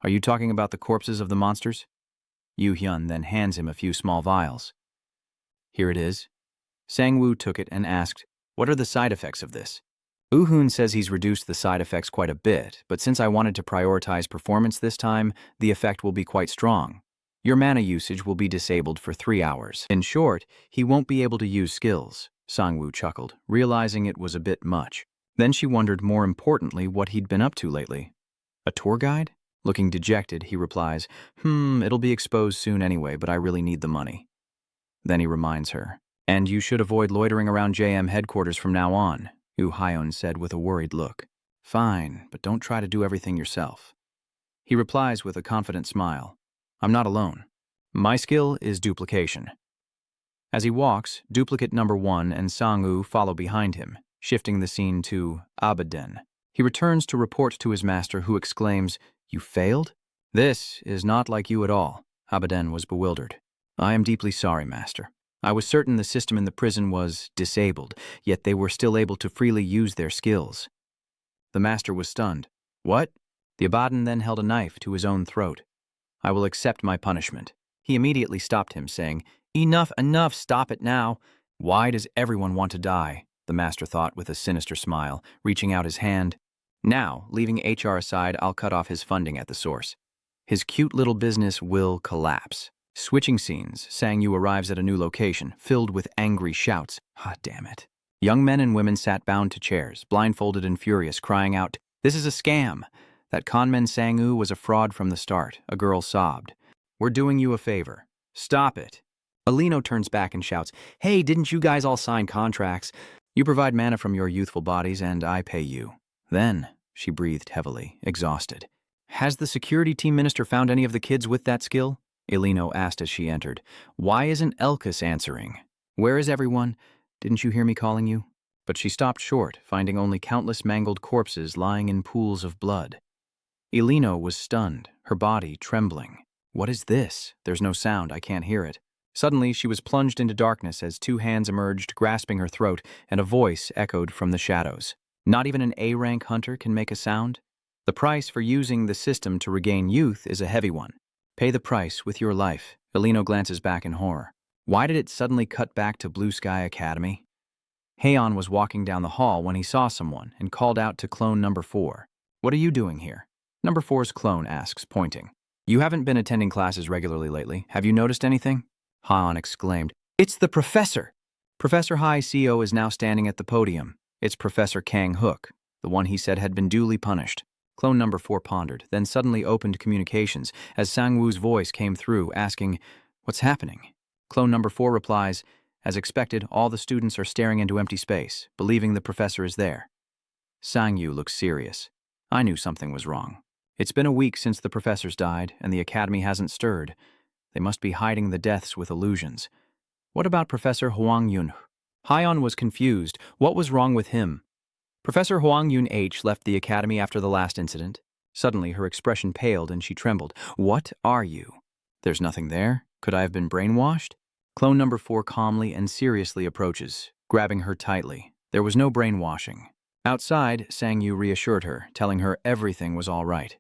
Are you talking about the corpses of the monsters?" Yu Hyun then hands him a few small vials. "Here it is." Sang-woo took it and asked, "What are the side effects of this?" Uhun says he's reduced the side effects quite a bit, but since I wanted to prioritize performance this time, the effect will be quite strong. Your mana usage will be disabled for 3 hours. In short, he won't be able to use skills, Sangwoo chuckled, realizing it was a bit much. Then she wondered more importantly what he'd been up to lately. A tour guide? Looking dejected, he replies, it'll be exposed soon anyway, but I really need the money. Then he reminds her, and you should avoid loitering around JM headquarters from now on, Yu Hyun said with a worried look. Fine, but don't try to do everything yourself. He replies with a confident smile, I'm not alone. My skill is duplication. As he walks, duplicate number 1 and Sang-woo follow behind him, shifting the scene to Abaden. He returns to report to his master, who exclaims, You failed? This is not like you at all. Abaden was bewildered. I am deeply sorry, master. I was certain the system in the prison was disabled, yet they were still able to freely use their skills. The master was stunned. What? The Abaden then held a knife to his own throat. I will accept my punishment. He immediately stopped him, saying, Enough, stop it now. Why does everyone want to die? The master thought with a sinister smile, reaching out his hand. Now, leaving HR aside, I'll cut off his funding at the source. His cute little business will collapse. Switching scenes, Sang-yu arrives at a new location, filled with angry shouts. Damn it. Young men and women sat bound to chairs, blindfolded and furious, crying out, This is a scam. That conman Sang-woo was a fraud from the start, a girl sobbed. We're doing you a favor. Stop it. Alino turns back and shouts, Hey, didn't you guys all sign contracts? You provide mana from your youthful bodies and I pay you. Then, she breathed heavily, exhausted. Has the security team minister found any of the kids with that skill? Alino asked as she entered. Why isn't Elkus answering? Where is everyone? Didn't you hear me calling you? But she stopped short, finding only countless mangled corpses lying in pools of blood. Alino was stunned, her body trembling. What is this? There's no sound, I can't hear it. Suddenly, she was plunged into darkness as 2 hands emerged, grasping her throat, and a voice echoed from the shadows. Not even an A-rank hunter can make a sound? The price for using the system to regain youth is a heavy one. Pay the price with your life. Alino glances back in horror. Why did it suddenly cut back to Blue Sky Academy? Haeon was walking down the hall when he saw someone and called out to clone number 4. What are you doing here? Number 4's clone asks, pointing. You haven't been attending classes regularly lately. Have you noticed anything? Haeon exclaimed. It's the professor! Professor Hai Co is now standing at the podium. It's Professor Kang Hook, the one he said had been duly punished. Clone number 4 pondered, then suddenly opened communications as Sang-woo's voice came through, asking, What's happening? Clone number 4 replies, As expected, all the students are staring into empty space, believing the professor is there. Sang-yu looks serious. I knew something was wrong. It's been a week since the professors died, and the academy hasn't stirred. They must be hiding the deaths with illusions. What about Professor Hwang Yun? Haeon was confused. What was wrong with him? Professor Hwang Yun H left the academy after the last incident. Suddenly, her expression paled and she trembled. What are you? There's nothing there. Could I have been brainwashed? Clone number 4 calmly and seriously approaches, grabbing her tightly. There was no brainwashing. Outside, Sang-yu reassured her, telling her everything was all right.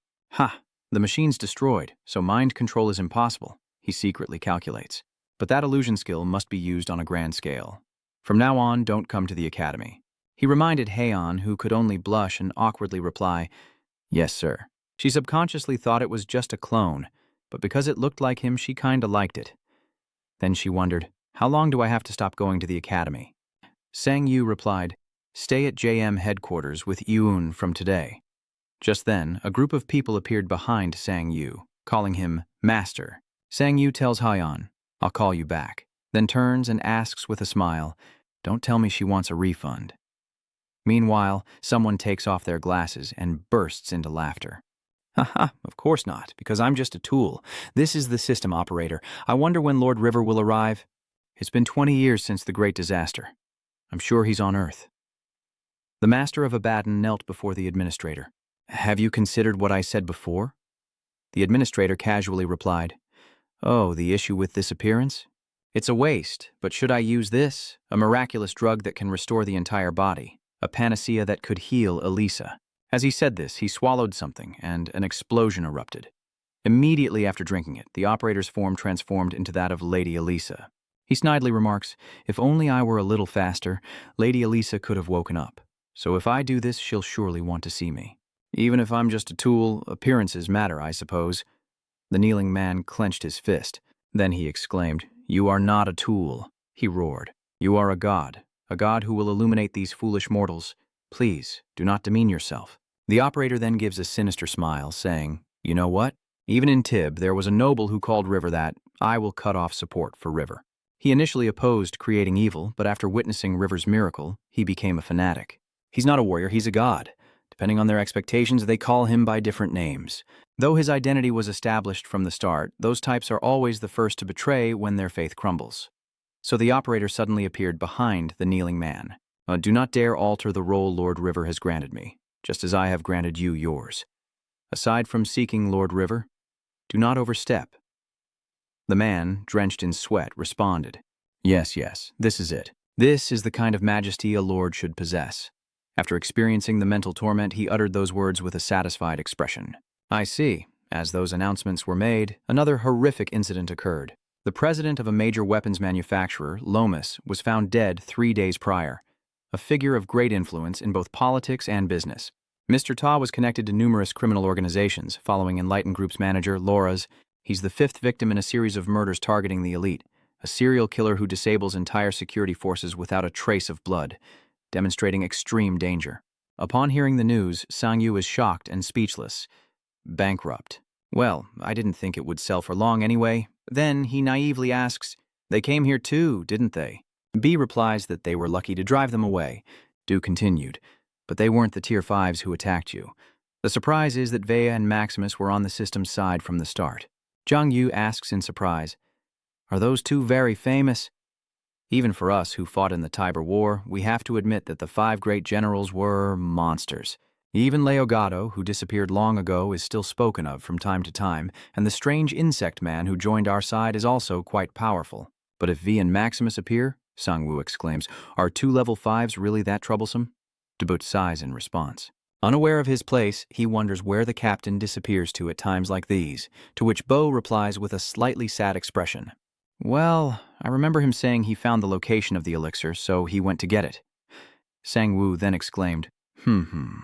The machine's destroyed, so mind control is impossible, he secretly calculates. But that illusion skill must be used on a grand scale. From now on, don't come to the academy. He reminded Haeon, who could only blush and awkwardly reply, Yes, sir. She subconsciously thought it was just a clone, but because it looked like him, she kinda liked it. Then she wondered, how long do I have to stop going to the academy? Sang-yu replied, Stay at JM headquarters with Yoon from today. Just then, a group of people appeared behind Sang-yu, calling him Master. Sang-yu tells Haeon, I'll call you back, then turns and asks with a smile, Don't tell me she wants a refund. Meanwhile, someone takes off their glasses and bursts into laughter. Of course not, because I'm just a tool. This is the system operator. I wonder when Lord River will arrive. It's been 20 years since the great disaster. I'm sure he's on Earth. The master of Abaddon knelt before the administrator. Have you considered what I said before? The administrator casually replied, Oh, the issue with this appearance? It's a waste, but should I use this? A miraculous drug that can restore the entire body. A panacea that could heal Elisa. As he said this, he swallowed something, and an explosion erupted. Immediately after drinking it, the operator's form transformed into that of Lady Elisa. He snidely remarks, If only I were a little faster, Lady Elisa could have woken up. So if I do this, she'll surely want to see me. Even if I'm just a tool, appearances matter, I suppose. The kneeling man clenched his fist. Then he exclaimed, "You are not a tool," he roared. "You are a god who will illuminate these foolish mortals. Please, do not demean yourself." The operator then gives a sinister smile, saying, "You know what? Even in Tib, there was a noble who called River that. I will cut off support for River." He initially opposed creating evil, but after witnessing River's miracle, he became a fanatic. He's not a warrior, he's a god. Depending on their expectations, they call him by different names. Though his identity was established from the start, those types are always the first to betray when their faith crumbles. So the operator suddenly appeared behind the kneeling man. "Do not dare alter the role Lord River has granted me, just as I have granted you yours. Aside from seeking Lord River, do not overstep." The man, drenched in sweat, responded, Yes, this is it. This is the kind of majesty a lord should possess." After experiencing the mental torment, he uttered those words with a satisfied expression. "I see." As those announcements were made, another horrific incident occurred. The president of a major weapons manufacturer, Lomas, was found dead 3 days prior, a figure of great influence in both politics and business. Mr. Ta was connected to numerous criminal organizations, following Enlightened Group's manager, Laura's. He's the 5th victim in a series of murders targeting the elite, a serial killer who disables entire security forces without a trace of blood, demonstrating extreme danger. Upon hearing the news, Sang-yu is shocked and speechless. Bankrupt. "Well, I didn't think it would sell for long anyway." Then he naively asks, "They came here too, didn't they?" B replies that they were lucky to drive them away. Du continued, "But they weren't the Tier 5s who attacked you. The surprise is that Vea and Maximus were on the system's side from the start." Zhang Yu asks in surprise, "Are those two very famous?" Even for us who fought in the Tiber War, we have to admit that the 5 great generals were monsters. Even Leogato, who disappeared long ago, is still spoken of from time to time, and the strange insect man who joined our side is also quite powerful. But if V and Maximus appear, Sang-woo exclaims, "Are 2 level 5s really that troublesome?" Debut sighs in response. Unaware of his place, he wonders where the captain disappears to at times like these, to which Bo replies with a slightly sad expression. "Well, I remember him saying he found the location of the elixir, so he went to get it." Sang-woo then exclaimed,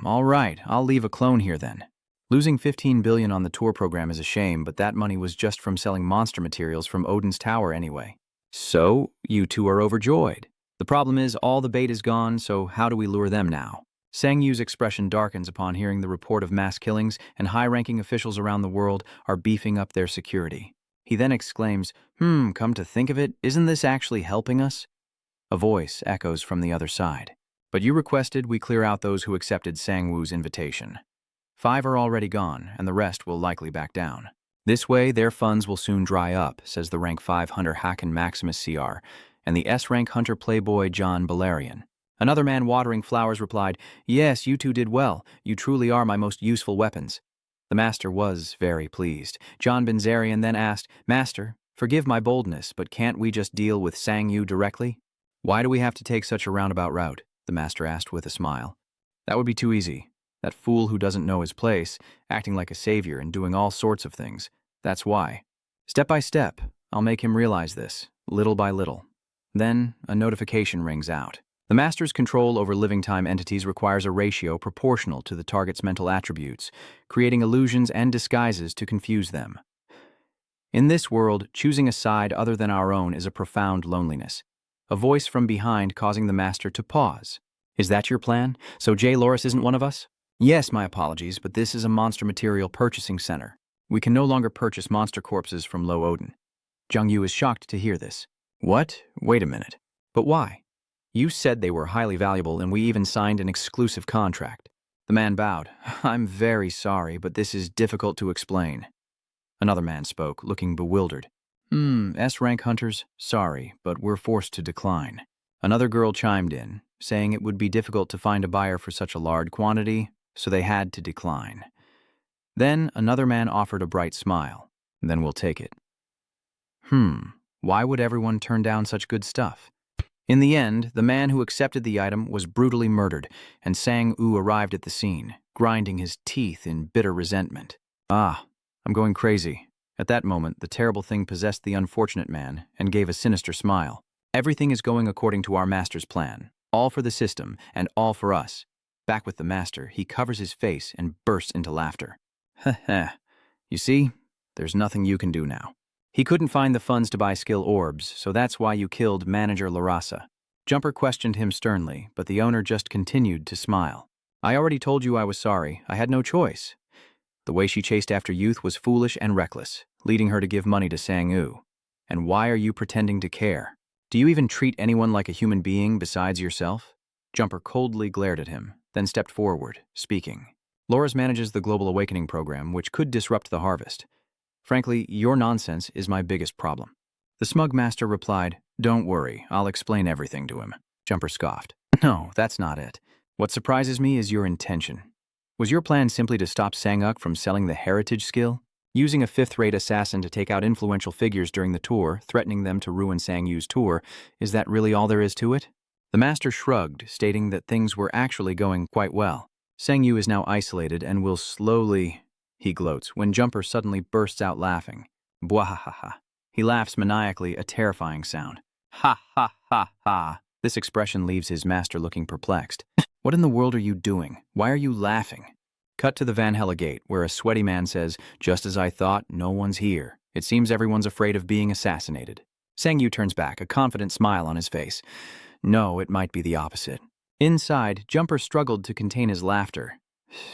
All right, I'll leave a clone here then." Losing 15 billion on the tour program is a shame, but that money was just from selling monster materials from Odin's Tower anyway. So, you two are overjoyed. The problem is all the bait is gone, so how do we lure them now? Sang-yu's expression darkens upon hearing the report of mass killings, and high-ranking officials around the world are beefing up their security. He then exclaims, come to think of it, isn't this actually helping us?" A voice echoes from the other side. "But you requested we clear out those who accepted Sang-woo's invitation. 5 are already gone, and the rest will likely back down. This way, their funds will soon dry up," says the rank 5 hunter Hakan Maximus CR, and the S-rank hunter playboy John Balerian. Another man watering flowers replied, "Yes, you two did well. You truly are my most useful weapons." The master was very pleased. John Benzarian then asked, "Master, forgive my boldness, but can't we just deal with Sang-yu directly?" "Why do we have to take such a roundabout route?" the master asked with a smile. "That would be too easy. That fool who doesn't know his place, acting like a savior and doing all sorts of things. That's why. Step by step, I'll make him realize this, little by little." Then, a notification rings out. The master's control over living-time entities requires a ratio proportional to the target's mental attributes, creating illusions and disguises to confuse them. In this world, choosing a side other than our own is a profound loneliness. A voice from behind causing the master to pause. "Is that your plan? So J. Loris isn't one of us?" "Yes, my apologies, but this is a monster material purchasing center. We can no longer purchase monster corpses from Lo Odin." Jung Yu is shocked to hear this. "What? Wait a minute. But why? You said they were highly valuable, and we even signed an exclusive contract." The man bowed. "I'm very sorry, but this is difficult to explain." Another man spoke, looking bewildered. S-rank hunters, sorry, but we're forced to decline." Another girl chimed in, saying it would be difficult to find a buyer for such a large quantity, so they had to decline. Then another man offered a bright smile. "Then we'll take it." Why would everyone turn down such good stuff? In the end, the man who accepted the item was brutally murdered, and Sang-woo arrived at the scene, grinding his teeth in bitter resentment. I'm going crazy." At that moment, the terrible thing possessed the unfortunate man and gave a sinister smile. "Everything is going according to our master's plan. All for the system, and all for us. Back with the master, he covers his face and bursts into laughter. Heh heh. You see, there's nothing you can do now. He couldn't find the funds to buy skill orbs, so that's why you killed manager Larasa. Jumper questioned him sternly, but the owner just continued to smile. I already told you I was sorry. I had no choice. The way she chased after youth was foolish and reckless, leading her to give money to Sang-woo. And why are you pretending to care? Do you even treat anyone like a human being besides yourself? Jumper coldly glared at him, then stepped forward, speaking. Loras manages the Global Awakening program, which could disrupt the harvest. Frankly, your nonsense is my biggest problem. The smug master replied, Don't worry, I'll explain everything to him. Jumper scoffed. No, that's not it. What surprises me is your intention. Was your plan simply to stop Sang-uk from selling the heritage skill? Using a fifth-rate assassin to take out influential figures during the tour, threatening them to ruin Sang-yu's tour, is that really all there is to it? The master shrugged, stating that things were actually going quite well. Sang-yu is now isolated and will slowly... He gloats when Jumper suddenly bursts out laughing. Bwahahaha. He laughs maniacally, a terrifying sound. Ha ha ha ha. This expression leaves his master looking perplexed. What in the world are you doing? Why are you laughing? Cut to the Van Hella gate, where a sweaty man says, Just as I thought, no one's here. It seems everyone's afraid of being assassinated. Sang-yu turns back, a confident smile on his face. No, it might be the opposite. Inside, Jumper struggled to contain his laughter.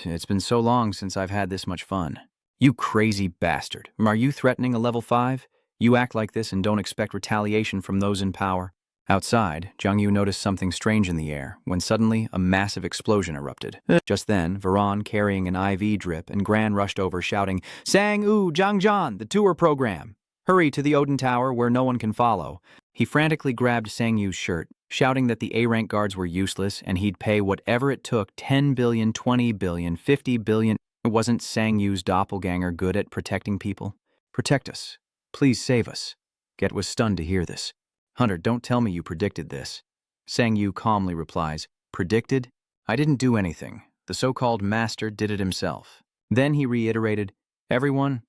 It's been so long since I've had this much fun. You crazy bastard. Are you threatening a level 5? You act like this and don't expect retaliation from those in power. Outside, Jung-yu noticed something strange in the air when suddenly a massive explosion erupted. Just then, Varan, carrying an IV drip, and Gran rushed over shouting, Sang-woo, Jangjan, the tour program! Hurry to the Odin Tower where no one can follow. He frantically grabbed Sang-yu's shirt, shouting that the A-rank guards were useless and he'd pay whatever it took, 10 billion, 20 billion, 50 billion. Wasn't Sang-yu's doppelganger good at protecting people? Protect us. Please save us. Get was stunned to hear this. Hunter, don't tell me you predicted this. Sang-yu calmly replies, Predicted? I didn't do anything. The so-called master did it himself. Then he reiterated, Everyone,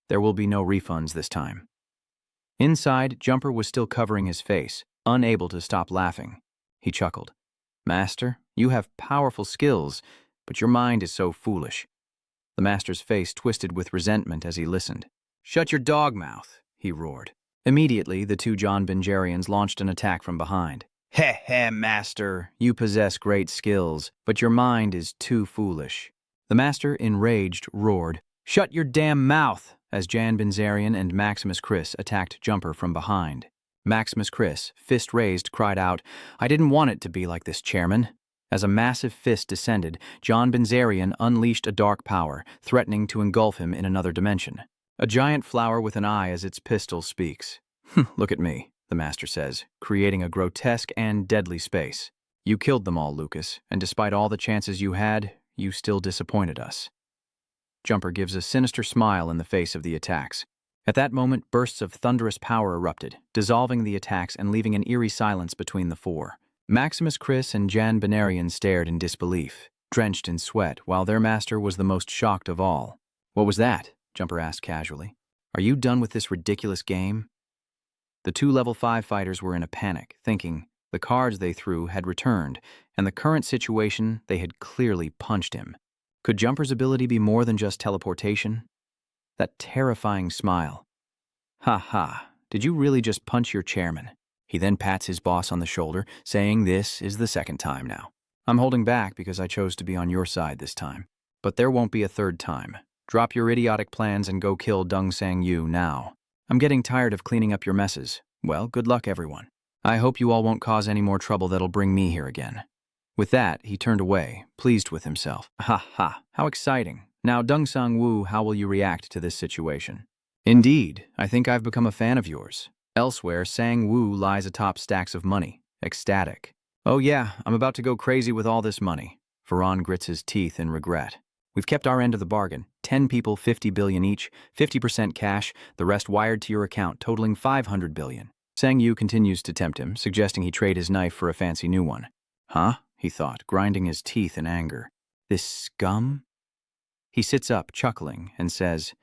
there will be no refunds this time. Inside, Jumper was still covering his face, unable to stop laughing. He chuckled. Master, you have powerful skills, but your mind is so foolish. The master's face twisted with resentment as he listened. Shut your dog mouth, he roared. Immediately, the two John Benjarians launched an attack from behind. Heh heh, master, you possess great skills, but your mind is too foolish. The master, enraged, roared, Shut your damn mouth, as Jan Benzarian and Maximus Chris attacked Jumper from behind. Maximus Chris, fist raised, cried out, I didn't want it to be like this, Chairman. As a massive fist descended, John Benzarian unleashed a dark power, threatening to engulf him in another dimension. A giant flower with an eye as its pistol speaks. Look at me, the master says, creating a grotesque and deadly space. You killed them all, Lucas, and despite all the chances you had, you still disappointed us. Jumper gives a sinister smile in the face of the attacks. At that moment, bursts of thunderous power erupted, dissolving the attacks and leaving an eerie silence between the four. Maximus Chris and Jan Benarian stared in disbelief, drenched in sweat, while their master was the most shocked of all. What was that? Jumper asked casually. Are you done with this ridiculous game? The two level 5 fighters were in a panic, thinking the cards they threw had returned, and the current situation, they had clearly punched him. Could Jumper's ability be more than just teleportation? That terrifying smile. Ha ha, did you really just punch your chairman? He then pats his boss on the shoulder, saying this is the second time now. I'm holding back because I chose to be on your side this time. But there won't be a third time. Drop your idiotic plans and go kill Deng Sang-yu now. I'm getting tired of cleaning up your messes. Well, good luck, everyone. I hope you all won't cause any more trouble that'll bring me here again. With that, he turned away, pleased with himself. Ha ha, how exciting. Now, Deng Sang-woo, how will you react to this situation? Indeed, I think I've become a fan of yours. Elsewhere, Sang-woo lies atop stacks of money, ecstatic. Oh yeah, I'm about to go crazy with all this money. Varan grits his teeth in regret. We've kept our end of the bargain. 10 people, 50 billion each, 50% cash, the rest wired to your account, totaling 500 billion. Sang-yu continues to tempt him, suggesting he trade his knife for a fancy new one. Huh? He thought, grinding his teeth in anger. This scum? He sits up, chuckling, and says,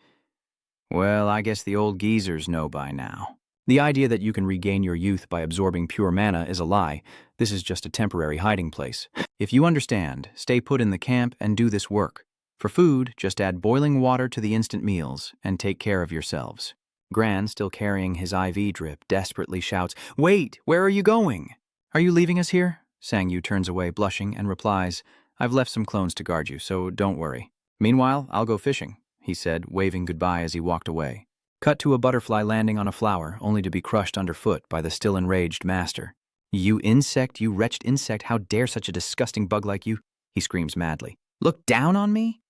Well, I guess the old geezers know by now. The idea that you can regain your youth by absorbing pure mana is a lie. This is just a temporary hiding place. If you understand, stay put in the camp and do this work. For food, just add boiling water to the instant meals and take care of yourselves. Gran, still carrying his IV drip, desperately shouts, "Wait, where are you going? Are you leaving us here?" Sangyu turns away, blushing, and replies, "I've left some clones to guard you, so don't worry. Meanwhile, I'll go fishing," he said, waving goodbye as he walked away. Cut to a butterfly landing on a flower, only to be crushed underfoot by the still enraged master. "You insect, you wretched insect, how dare such a disgusting bug like you?" he screams madly. "Look down on me?"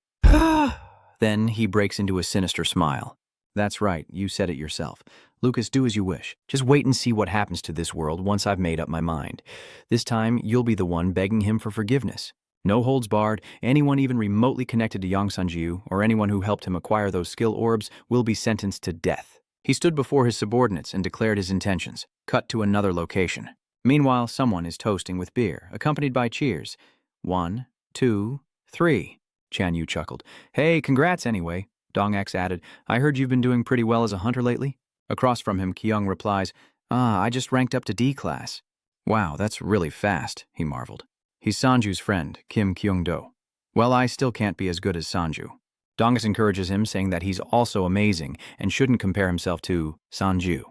Then he breaks into a sinister smile. "That's right, you said it yourself. Lucas, do as you wish. Just wait and see what happens to this world once I've made up my mind. This time, you'll be the one begging him for forgiveness. No holds barred, anyone even remotely connected to Yang Sanjiu, or anyone who helped him acquire those skill orbs, will be sentenced to death." He stood before his subordinates and declared his intentions. Cut to another location. Meanwhile, someone is toasting with beer, accompanied by cheers. 1, 2, 3. Chan Yu chuckled. "Hey, congrats anyway." Dong X added, "I heard you've been doing pretty well as a hunter lately." Across from him, Kyung replies, I just ranked up to D class." "Wow, that's really fast," he marveled. He's Sanju's friend, Kim Kyung-do. "Well, I still can't be as good as Sanju." Dongus encourages him, saying that he's also amazing and shouldn't compare himself to Sanju.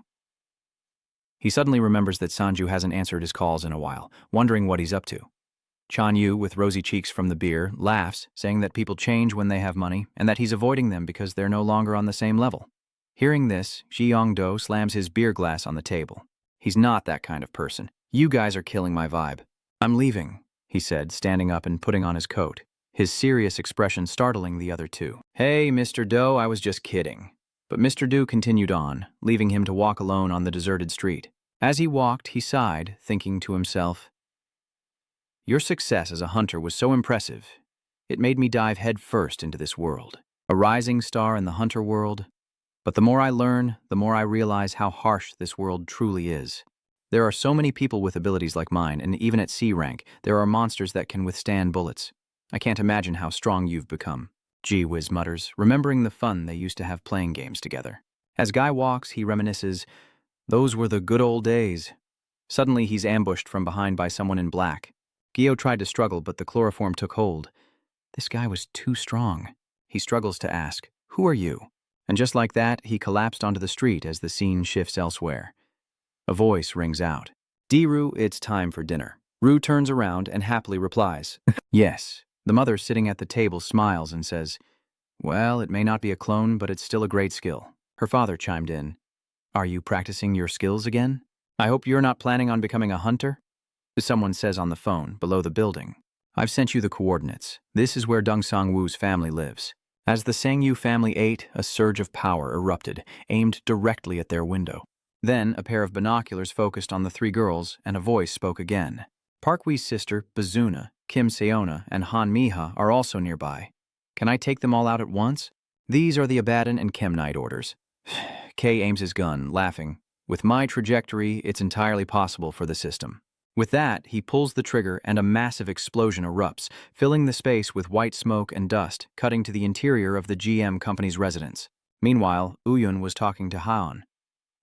He suddenly remembers that Sanju hasn't answered his calls in a while, wondering what he's up to. Chan Yu, with rosy cheeks from the beer, laughs, saying that people change when they have money and that he's avoiding them because they're no longer on the same level. Hearing this, Ji Yong-do slams his beer glass on the table. "He's not that kind of person. You guys are killing my vibe. I'm leaving," he said, standing up and putting on his coat, his serious expression startling the other two. "Hey, Mr. Do, I was just kidding." But Mr. Do continued on, leaving him to walk alone on the deserted street. As he walked, he sighed, thinking to himself, "Your success as a hunter was so impressive. It made me dive headfirst into this world. A rising star in the hunter world. But the more I learn, the more I realize how harsh this world truly is. There are so many people with abilities like mine, and even at C rank, there are monsters that can withstand bullets. I can't imagine how strong you've become." Gee Whiz mutters, remembering the fun they used to have playing games together. As Guy walks, he reminisces, "Those were the good old days." Suddenly, he's ambushed from behind by someone in black. Gio tried to struggle, but the chloroform took hold. This guy was too strong. He struggles to ask, "Who are you?" And just like that, he collapsed onto the street as the scene shifts elsewhere. A voice rings out. "Diru, it's time for dinner." Ru turns around and happily replies, "Yes." The mother sitting at the table smiles and says, "Well, it may not be a clone, but it's still a great skill." Her father chimed in, "Are you practicing your skills again? I hope you're not planning on becoming a hunter?" Someone says on the phone, below the building, "I've sent you the coordinates. This is where Deng Sang-woo's family lives." As the Sang-yu family ate, a surge of power erupted, aimed directly at their window. Then, a pair of binoculars focused on the three girls, and a voice spoke again. Park Wee's sister, Bazuna, Kim Seona, and Han Miha are also nearby. "Can I take them all out at once?" "These are the Abaddon and Chemnite orders." Kay aims his gun, laughing. "With my trajectory, it's entirely possible for the system." With that, he pulls the trigger and a massive explosion erupts, filling the space with white smoke and dust, cutting to the interior of the GM company's residence. Meanwhile, Uyun was talking to Haon.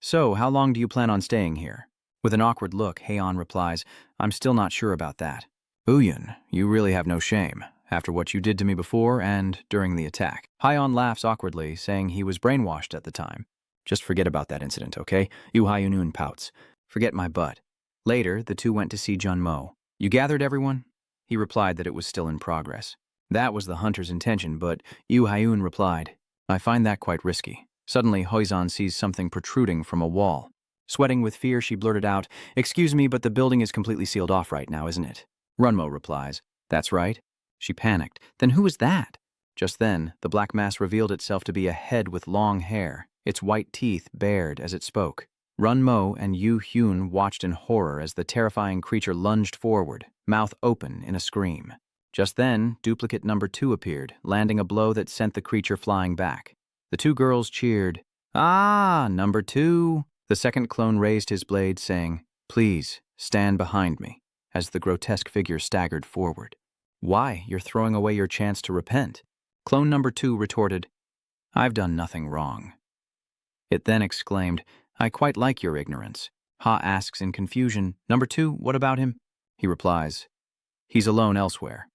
"So, how long do you plan on staying here?" With an awkward look, Haon replies, "I'm still not sure about that." "Uyun, you really have no shame, after what you did to me before and during the attack." Haon laughs awkwardly, saying he was brainwashed at the time. "Just forget about that incident, okay?" Yu Hyunun pouts. "Forget my butt." Later, the two went to see Jun Mo. "You gathered everyone?" He replied that it was still in progress. That was the hunter's intention, but Yu Hyun replied, "I find that quite risky." Suddenly, Hoizan sees something protruding from a wall. Sweating with fear, she blurted out, "Excuse me, but the building is completely sealed off right now, isn't it?" Runmo replies, "That's right." She panicked. "Then who is that?" Just then, the black mass revealed itself to be a head with long hair, its white teeth bared as it spoke. Run Mo and Yu Hyun watched in horror as the terrifying creature lunged forward, mouth open in a scream. Just then, duplicate number 2 appeared, landing a blow that sent the creature flying back. The two girls cheered, "Ah, number 2! The second clone raised his blade, saying, "Please, stand behind me," as the grotesque figure staggered forward. "Why, you're throwing away your chance to repent." Clone number 2 retorted, "I've done nothing wrong." It then exclaimed, I quite like your ignorance. Ha asks in confusion, Number 2, what about him? He replies, he's alone elsewhere.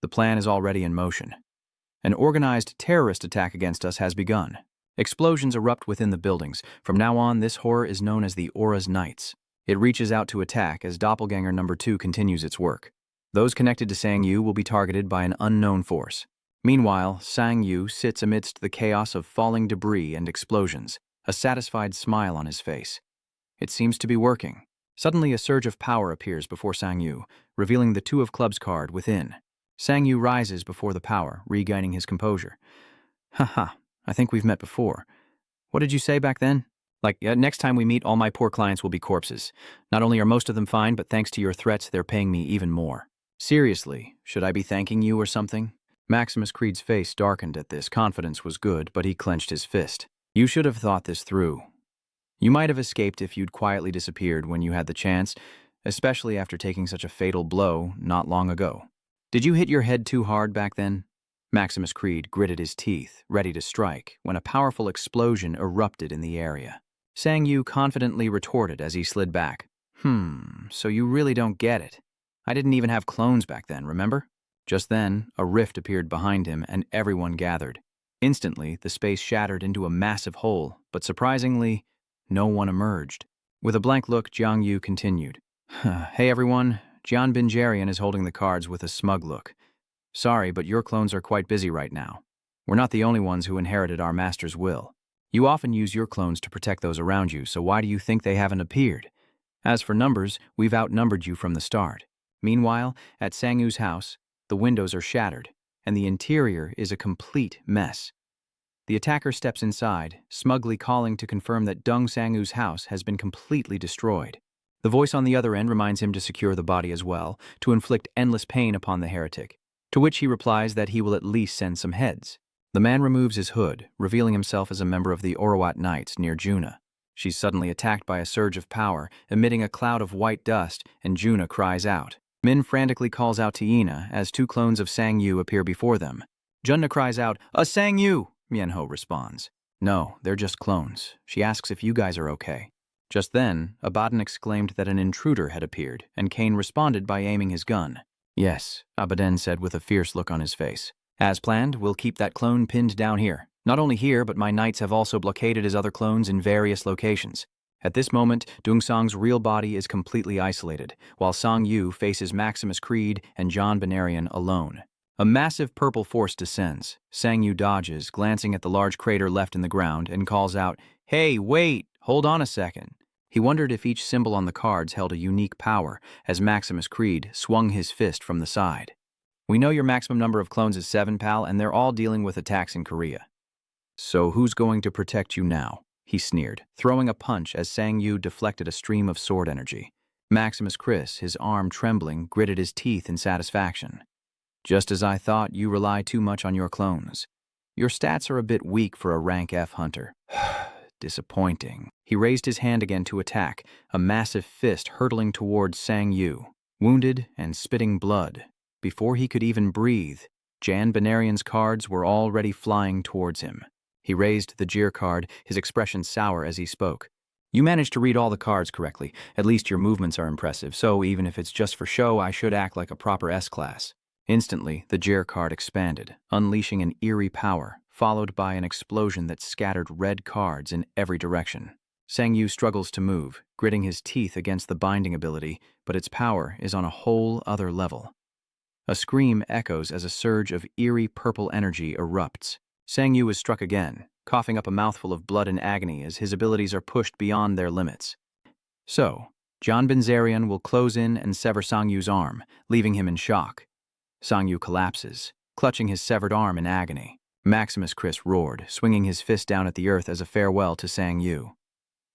The plan is already in motion. An organized terrorist attack against us has begun. Explosions erupt within the buildings. From now on, this horror is known as the Aura's Nights. It reaches out to attack as Doppelganger number 2 continues its work. Those connected to Sang Yu will be targeted by an unknown force. Meanwhile, Sang Yu sits amidst the chaos of falling debris and explosions, a satisfied smile on his face. It seems to be working. Suddenly, a surge of power appears before Sang Yu, revealing the 2 of clubs card within. Sang Yu rises before the power, regaining his composure. Haha, I think we've met before. What did you say back then? Next time we meet, all my poor clients will be corpses. Not only are most of them fine, but thanks to your threats, they're paying me even more. Seriously, should I be thanking you or something? Maximus Creed's face darkened at this. Confidence was good, but he clenched his fist. You should have thought this through. You might have escaped if you'd quietly disappeared when you had the chance, especially after taking such a fatal blow not long ago. Did you hit your head too hard back then? Maximus Creed gritted his teeth, ready to strike, when a powerful explosion erupted in the area. Sang Yu confidently retorted as he slid back. So you really don't get it. I didn't even have clones back then, remember? Just then, a rift appeared behind him and everyone gathered. Instantly, the space shattered into a massive hole, but surprisingly, no one emerged. With a blank look, Jiang Yu continued. Hey everyone, Jian Binjarian is holding the cards with a smug look. Sorry, but your clones are quite busy right now. We're not the only ones who inherited our master's will. You often use your clones to protect those around you, so why do you think they haven't appeared? As for numbers, we've outnumbered you from the start. Meanwhile, at Sang Yu's house, the windows are shattered, and the interior is a complete mess. The attacker steps inside, smugly calling to confirm that Deng Sang-Yu's house has been completely destroyed. The voice on the other end reminds him to secure the body as well, to inflict endless pain upon the heretic, to which he replies that he will at least send some heads. The man removes his hood, revealing himself as a member of the Orawat Knights near Juna. She's suddenly attacked by a surge of power, emitting a cloud of white dust, and Juna cries out. Min frantically calls out to Ina as 2 clones of Sang Yu appear before them. Junna cries out, "A Sang Yu!" Mienho responds. No, they're just clones. She asks if you guys are okay. Just then, Abaddon exclaimed that an intruder had appeared, and Kane responded by aiming his gun. Yes, Abaddon said with a fierce look on his face. As planned, we'll keep that clone pinned down here. Not only here, but my knights have also blockaded his other clones in various locations. At this moment, Dongsang's real body is completely isolated, while Sang Yu faces Maximus Creed and John Benarian alone. A massive purple force descends. Sang Yu dodges, glancing at the large crater left in the ground, and calls out, "Hey, wait! Hold on a second." He wondered if each symbol on the cards held a unique power, as Maximus Creed swung his fist from the side. We know your maximum number of clones is 7, pal, and they're all dealing with attacks in Korea. So who's going to protect you now? He sneered, throwing a punch as Sang Yu deflected a stream of sword energy. Maximus Chris, his arm trembling, gritted his teeth in satisfaction. Just as I thought, you rely too much on your clones. Your stats are a bit weak for a rank F hunter. Disappointing. He raised his hand again to attack, a massive fist hurtling towards Sang Yu. Wounded and spitting blood. Before he could even breathe, Jan Benarian's cards were already flying towards him. He raised the jeer card, his expression sour as he spoke. You managed to read all the cards correctly. At least your movements are impressive, so even if it's just for show, I should act like a proper S-class. Instantly, the jeer card expanded, unleashing an eerie power, followed by an explosion that scattered red cards in every direction. Sang Yu struggles to move, gritting his teeth against the binding ability, but its power is on a whole other level. A scream echoes as a surge of eerie purple energy erupts. Sang Yu is struck again, coughing up a mouthful of blood in agony as his abilities are pushed beyond their limits. So, John Binzarian will close in and sever Sang Yu's arm, leaving him in shock. Sang Yu collapses, clutching his severed arm in agony. Maximus Chris roared, swinging his fist down at the earth as a farewell to Sang Yu.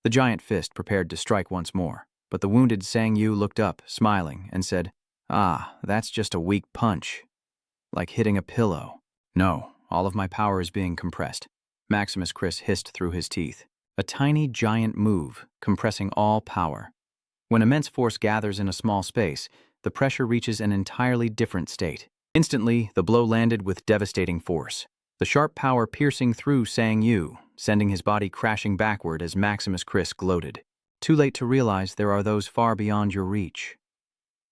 The giant fist prepared to strike once more, but the wounded Sang Yu looked up, smiling, and said, "Ah, that's just a weak punch. Like hitting a pillow. No, all of my power is being compressed." Maximus Chris hissed through his teeth. A tiny, giant move, compressing all power. When immense force gathers in a small space, the pressure reaches an entirely different state. Instantly, the blow landed with devastating force. The sharp power piercing through Sang Yu, sending his body crashing backward as Maximus Chris gloated. Too late to realize there are those far beyond your reach.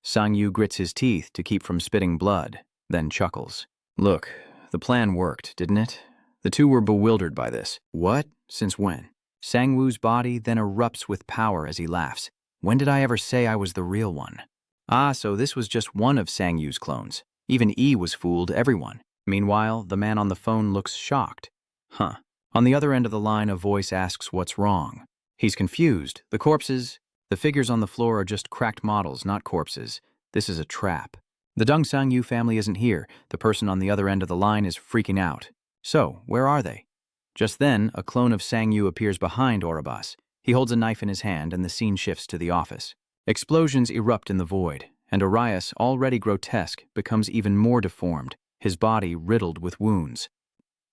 Sang-yu grits his teeth to keep from spitting blood, then chuckles. Look, the plan worked, didn't it? The two were bewildered by this. What? Since when? Sang-woo's body then erupts with power as he laughs. When did I ever say I was the real one? Ah, so this was just one of Sang-yu's clones. Even E was fooled, everyone. Meanwhile, the man on the phone looks shocked. Huh. On the other end of the line, a voice asks what's wrong. He's confused. The figures on the floor are just cracked models, not corpses. This is a trap. The Dung Sang-yu family isn't here. The person on the other end of the line is freaking out. So, where are they? Just then, a clone of Sang-yu appears behind Oribas. He holds a knife in his hand and the scene shifts to the office. Explosions erupt in the void, and Arias, already grotesque, becomes even more deformed, his body riddled with wounds.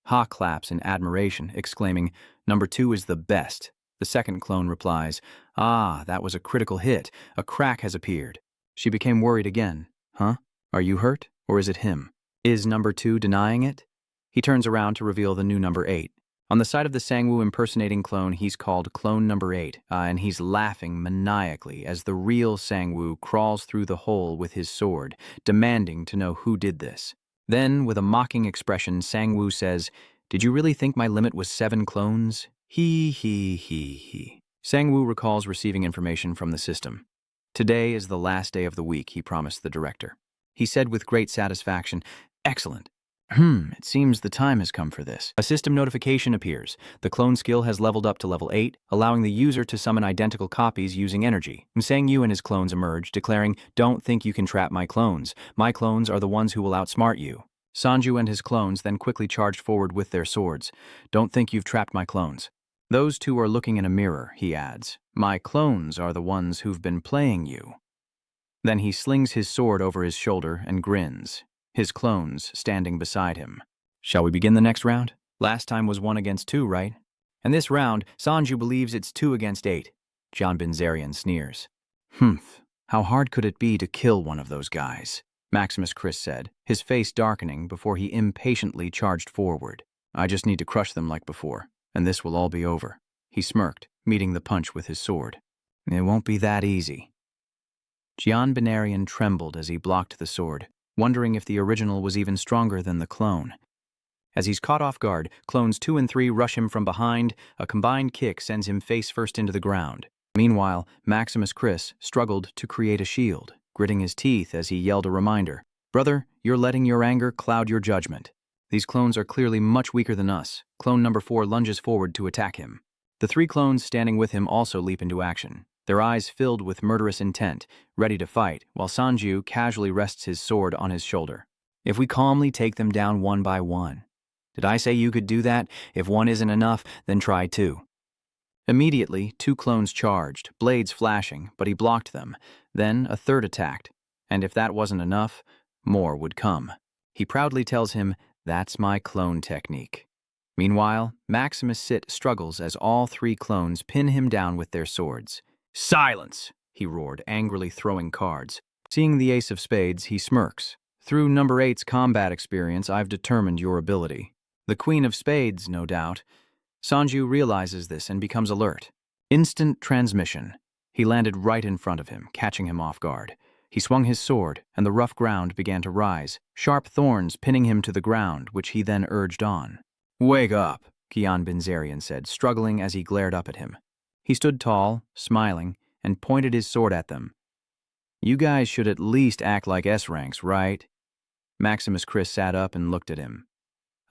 Ha claps in admiration, exclaiming, "Number 2 is the best." The second clone replies, "Ah, that was a critical hit. A crack has appeared." She became worried again. Huh? Are you hurt? Or is it him? Is number 2 denying it? He turns around to reveal the new number 8. On the side of the Sang-woo impersonating clone, he's called Clone Number 8, and he's laughing maniacally as the real Sang-woo crawls through the hole with his sword, demanding to know who did this. Then, with a mocking expression, Sang-woo says, "Did you really think my limit was 7 clones? He. Sang-woo recalls receiving information from the system. Today is the last day of the week, he promised the director. He said with great satisfaction, "Excellent. It seems the time has come for this." A system notification appears. The clone skill has leveled up to level 8, allowing the user to summon identical copies using energy. Sang-yu and his clones emerge, declaring, "Don't think you can trap my clones. My clones are the ones who will outsmart you." Sanju and his clones then quickly charged forward with their swords. "Don't think you've trapped my clones." "Those two are looking in a mirror," he adds. "My clones are the ones who've been playing you." Then he slings his sword over his shoulder and grins, his clones standing beside him. "Shall we begin the next round? Last time was 1 against 2, right? And this round, Sanju believes it's 2 against 8. John Benzarian sneers. How hard could it be to kill one of those guys?" Maximus Chris said, his face darkening before he impatiently charged forward. "I just need to crush them like before, and this will all be over." He smirked, meeting the punch with his sword. "It won't be that easy." Gian Benarian trembled as he blocked the sword, wondering if the original was even stronger than the clone. As he's caught off guard, clones 2 and 3 rush him from behind. A combined kick sends him face first into the ground. Meanwhile, Maximus Chris struggled to create a shield, gritting his teeth as he yelled a reminder. "Brother, you're letting your anger cloud your judgment. These clones are clearly much weaker than us." Clone number 4 lunges forward to attack him. The 3 clones standing with him also leap into action, their eyes filled with murderous intent, ready to fight, while Sanju casually rests his sword on his shoulder. "If we calmly take them down one by one." "Did I say you could do that? If 1 isn't enough, then try 2. Immediately, 2 clones charged, blades flashing, but he blocked them. Then a 3rd attacked, and if that wasn't enough, more would come. He proudly tells him, "That's my clone technique." Meanwhile, Maximus Sit struggles as all 3 clones pin him down with their swords. "Silence!" he roared, angrily throwing cards. Seeing the ace of spades, he smirks. "Through number 8's combat experience, I've determined your ability. The queen of spades, no doubt." Sanju realizes this and becomes alert. Instant transmission. He landed right in front of him, catching him off guard. He swung his sword, and the rough ground began to rise, sharp thorns pinning him to the ground, which he then urged on. "Wake up," Gian Benzarian said, struggling as he glared up at him. He stood tall, smiling, and pointed his sword at them. "You guys should at least act like S-ranks, right?" Maximus Chris sat up and looked at him.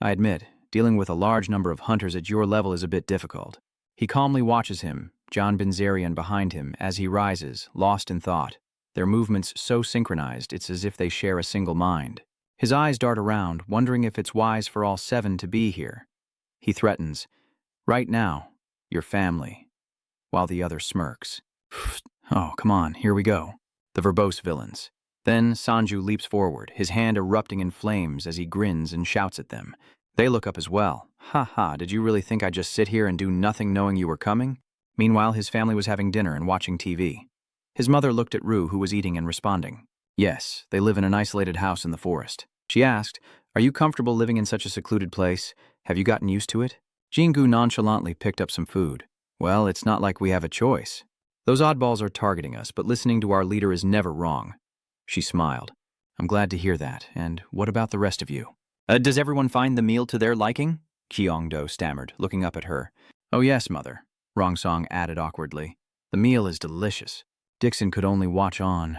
"I admit, dealing with a large number of hunters at your level is a bit difficult." He calmly watches him, John Benzarian behind him, as he rises, lost in thought. Their movements so synchronized, it's as if they share a single mind. His eyes dart around, wondering if it's wise for all 7 to be here. He threatens, "Right now, your family," while the other smirks. "Oh, come on, here we go." The verbose villains. Then Sanju leaps forward, his hand erupting in flames as he grins and shouts at them. They look up as well. "Ha ha, did you really think I'd just sit here and do nothing knowing you were coming?" Meanwhile, his family was having dinner and watching TV. His mother looked at Rue, who was eating and responding. "Yes, they live in an isolated house in the forest." She asked, "Are you comfortable living in such a secluded place? Have you gotten used to it?" Jingu nonchalantly picked up some food. Well, it's not like we have a choice. Those oddballs are targeting us, but listening to our leader is never wrong. She smiled. I'm glad to hear that. And what about the rest of you? Does everyone find the meal to their liking? Kyongdo stammered, looking up at her. Oh yes, mother, Rongsong added awkwardly. The meal is delicious. Dixon could only watch on.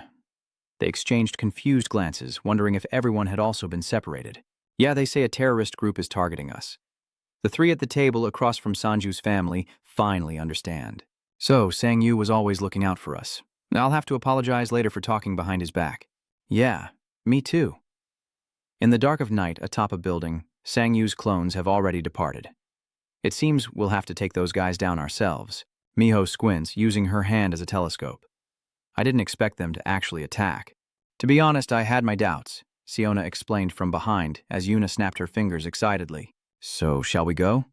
They exchanged confused glances, wondering if everyone had also been separated. Yeah, they say a terrorist group is targeting us. The three at the table across from Sanju's family finally understand. So, Sang-yu was always looking out for us. I'll have to apologize later for talking behind his back. Yeah, me too. In the dark of night atop a building, Sang-yu's clones have already departed. It seems we'll have to take those guys down ourselves. Miho squints, using her hand as a telescope. I didn't expect them to actually attack. To be honest, I had my doubts, Siona explained from behind as Yuna snapped her fingers excitedly. So, shall we go?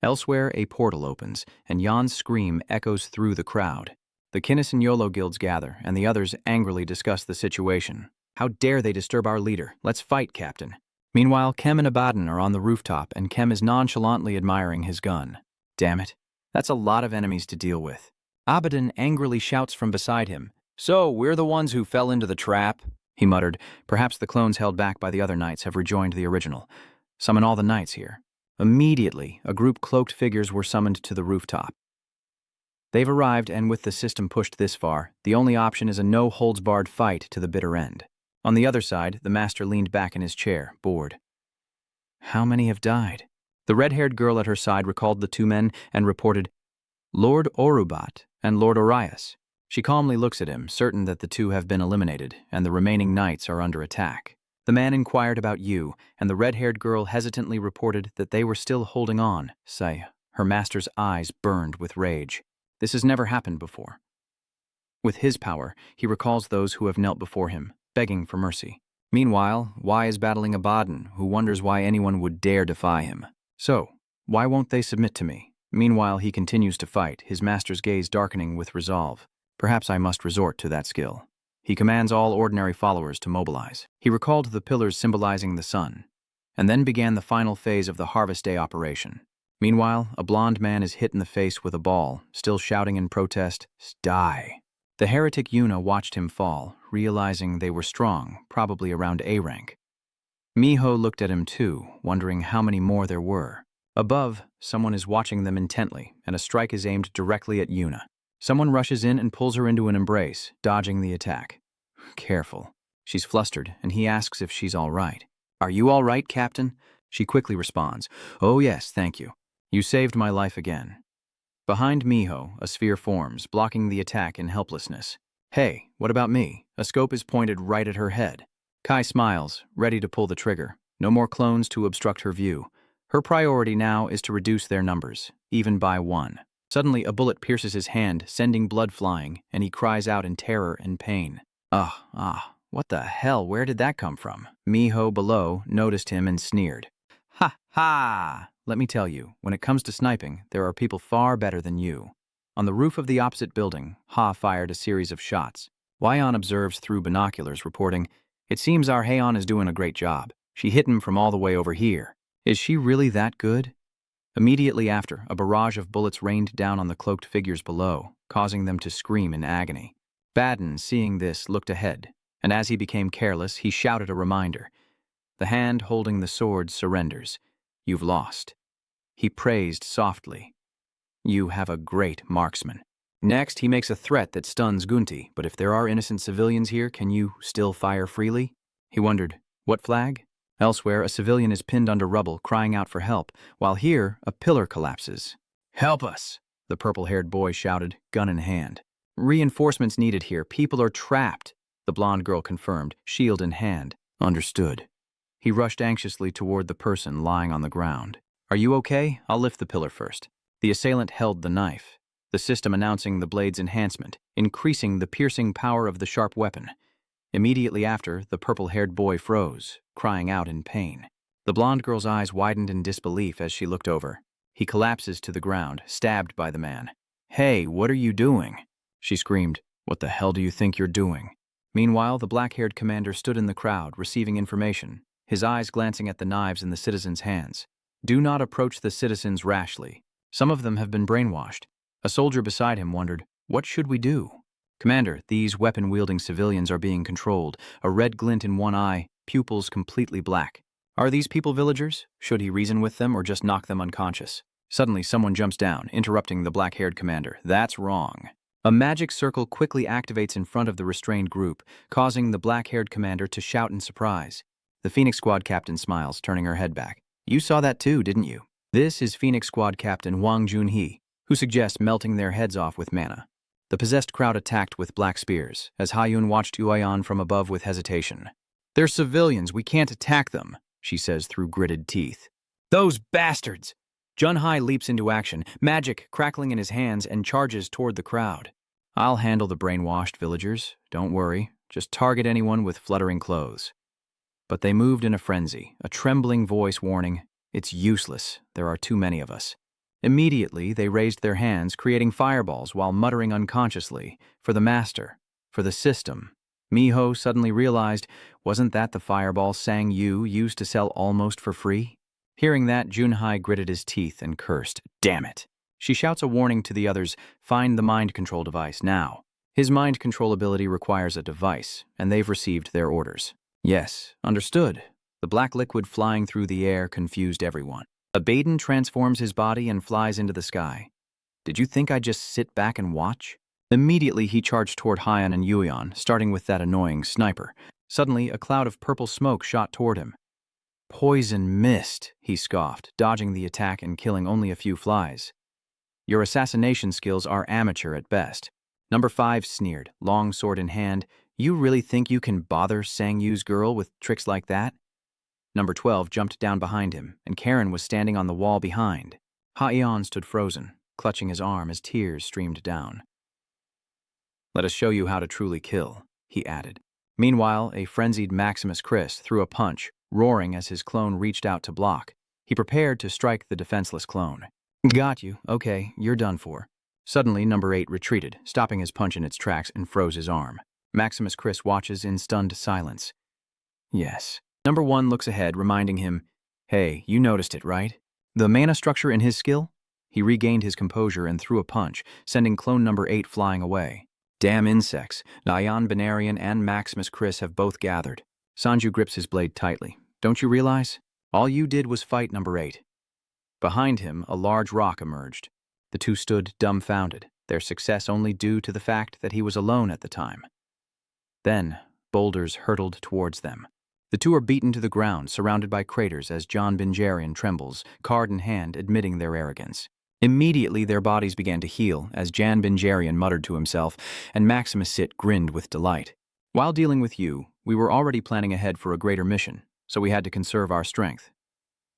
Elsewhere, a portal opens, and Yan's scream echoes through the crowd. The Kinnis and Yolo guilds gather, and the others angrily discuss the situation. How dare they disturb our leader? Let's fight, Captain. Meanwhile, Kem and Abaddon are on the rooftop, and Kem is nonchalantly admiring his gun. Damn it. That's a lot of enemies to deal with. Abaddon angrily shouts from beside him. So, we're the ones who fell into the trap? He muttered. Perhaps the clones held back by the other knights have rejoined the original. Summon all the knights here. Immediately, a group cloaked figures were summoned to the rooftop. They've arrived, and with the system pushed this far, the only option is a no-holds-barred fight to the bitter end. On the other side, the master leaned back in his chair, bored. How many have died? The red-haired girl at her side recalled the two men and reported, Lord Orubat and Lord Orias. She calmly looks at him, certain that the two have been eliminated, and the remaining knights are under attack. The man inquired about you, and the red-haired girl hesitantly reported that they were still holding on, say. Her master's eyes burned with rage. This has never happened before. With his power, he recalls those who have knelt before him, begging for mercy. Meanwhile, Wai is battling Abaddon, who wonders why anyone would dare defy him. So, why won't they submit to me? Meanwhile, he continues to fight, his master's gaze darkening with resolve. Perhaps I must resort to that skill. He commands all ordinary followers to mobilize. He recalled the pillars symbolizing the sun, and then began the final phase of the Harvest Day operation. Meanwhile, a blond man is hit in the face with a ball, still shouting in protest, Die. The heretic Yuna watched him fall, realizing they were strong, probably around A rank. Miho looked at him too, wondering how many more there were. Above, someone is watching them intently, and a strike is aimed directly at Yuna. Someone rushes in and pulls her into an embrace, dodging the attack. Careful. She's flustered, and he asks if she's all right. Are you all right, Captain? She quickly responds, Oh yes, thank you. You saved my life again. Behind Miho, a sphere forms, blocking the attack in helplessness. Hey, what about me? A scope is pointed right at her head. Kai smiles, ready to pull the trigger. No more clones to obstruct her view. Her priority now is to reduce their numbers, even by one. Suddenly, a bullet pierces his hand, sending blood flying, and he cries out in terror and pain. What the hell, where did that come from? Miho below noticed him and sneered. Ha ha! Let me tell you, when it comes to sniping, there are people far better than you. On the roof of the opposite building, Ha fired a series of shots. Wyon observes through binoculars, reporting, It seems our Haeon is doing a great job. She hit him from all the way over here. Is she really that good? Immediately after, a barrage of bullets rained down on the cloaked figures below, causing them to scream in agony. Baden, seeing this, looked ahead, and as he became careless, he shouted a reminder. The hand holding the sword surrenders. You've lost. He praised softly. You have a great marksman. Next, he makes a threat that stuns Gunti, but if there are innocent civilians here, can you still fire freely? He wondered, what flag? Elsewhere, a civilian is pinned under rubble, crying out for help, while here, a pillar collapses. Help us, the purple-haired boy shouted, gun in hand. Reinforcements needed here. People are trapped, the blonde girl confirmed, shield in hand. Understood. He rushed anxiously toward the person lying on the ground. Are you okay? I'll lift the pillar first. The assailant held the knife, the system announcing the blade's enhancement, increasing the piercing power of the sharp weapon. Immediately after, the purple-haired boy froze, crying out in pain. The blonde girl's eyes widened in disbelief as she looked over. He collapses to the ground, stabbed by the man. Hey, what are you doing? She screamed. What the hell do you think you're doing? Meanwhile, the black-haired commander stood in the crowd, receiving information, his eyes glancing at the knives in the citizens' hands. Do not approach the citizens rashly. Some of them have been brainwashed. A soldier beside him wondered, what should we do? Commander, these weapon-wielding civilians are being controlled, a red glint in one eye, pupils completely black. Are these people villagers? Should he reason with them or just knock them unconscious? Suddenly, someone jumps down, interrupting the black-haired commander. That's wrong. A magic circle quickly activates in front of the restrained group, causing the black-haired commander to shout in surprise. The Phoenix Squad captain smiles, turning her head back. You saw that too, didn't you? This is Phoenix Squad captain Wang Junhee, who suggests melting their heads off with mana. The possessed crowd attacked with black spears, as Haiyun watched Uayan from above with hesitation. They're civilians, we can't attack them, she says through gritted teeth. Those bastards! Junhai leaps into action, magic crackling in his hands, and charges toward the crowd. I'll handle the brainwashed villagers, don't worry, just target anyone with fluttering clothes. But they moved in a frenzy, a trembling voice warning, it's useless, there are too many of us. Immediately, they raised their hands, creating fireballs while muttering unconsciously, for the master, for the system. Miho suddenly realized, wasn't that the fireball Sang Yu used to sell almost for free? Hearing that, Junhai gritted his teeth and cursed, damn it. She shouts a warning to the others, find the mind control device now. His mind control ability requires a device, and they've received their orders. Yes, understood. The black liquid flying through the air confused everyone. Abaddon transforms his body and flies into the sky. Did you think I'd just sit back and watch? Immediately he charged toward Haiyan and Yuyan, starting with that annoying sniper. Suddenly, a cloud of purple smoke shot toward him. Poison mist, he scoffed, dodging the attack and killing only a few flies. Your assassination skills are amateur at best. Number 5 sneered, long sword in hand. You really think you can bother Sang Yu's girl with tricks like that? Number 12 jumped down behind him, and Karen was standing on the wall behind. Haiyan stood frozen, clutching his arm as tears streamed down. Let us show you how to truly kill, he added. Meanwhile, a frenzied Maximus Chris threw a punch, roaring as his clone reached out to block. He prepared to strike the defenseless clone. Got you. Okay, you're done for. Suddenly, number 8 retreated, stopping his punch in its tracks and froze his arm. Maximus Chris watches in stunned silence. Yes. Number 1 looks ahead, reminding him, hey, you noticed it, right? The mana structure in his skill? He regained his composure and threw a punch, sending clone number 8 flying away. Damn insects. Nyan Benarian and Maximus Chris have both gathered. Sanju grips his blade tightly. Don't you realize? All you did was fight number 8. Behind him, a large rock emerged. The two stood dumbfounded, their success only due to the fact that he was alone at the time. Then, boulders hurtled towards them. The two are beaten to the ground, surrounded by craters as John Benjarian trembles, card in hand, admitting their arrogance. Immediately, their bodies began to heal, as Jan Benjarian muttered to himself, and Maximus Sit grinned with delight. While dealing with you, we were already planning ahead for a greater mission, so we had to conserve our strength.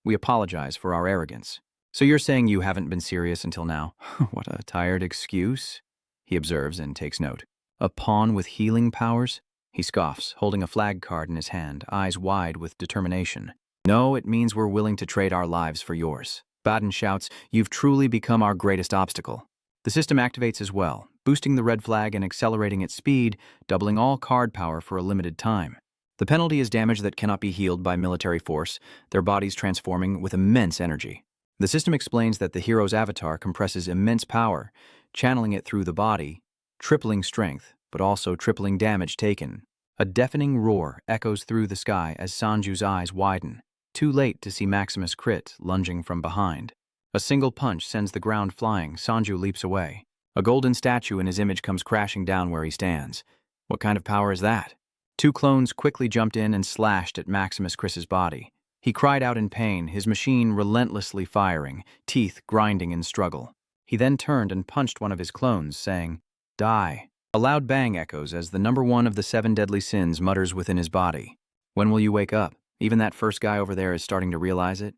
We apologize for our arrogance. So you're saying you haven't been serious until now? What a tired excuse, he observes and takes note. A pawn with healing powers? He scoffs, holding a flag card in his hand, eyes wide with determination. No, it means we're willing to trade our lives for yours. Baden shouts, you've truly become our greatest obstacle. The system activates as well, boosting the red flag and accelerating its speed, doubling all card power for a limited time. The penalty is damage that cannot be healed by military force, their bodies transforming with immense energy. The system explains that the hero's avatar compresses immense power, channeling it through the body, tripling strength, but also tripling damage taken. A deafening roar echoes through the sky as Sanju's eyes widen. Too late to see Maximus crit, lunging from behind. A single punch sends the ground flying. Sanju leaps away. A golden statue in his image comes crashing down where he stands. What kind of power is that? Two clones quickly jumped in and slashed at Maximus Chris's body. He cried out in pain, his machine relentlessly firing, teeth grinding in struggle. He then turned and punched one of his clones, saying, Die. A loud bang echoes as the number 1 of the 7 deadly sins mutters within his body. When will you wake up? Even that first guy over there is starting to realize it.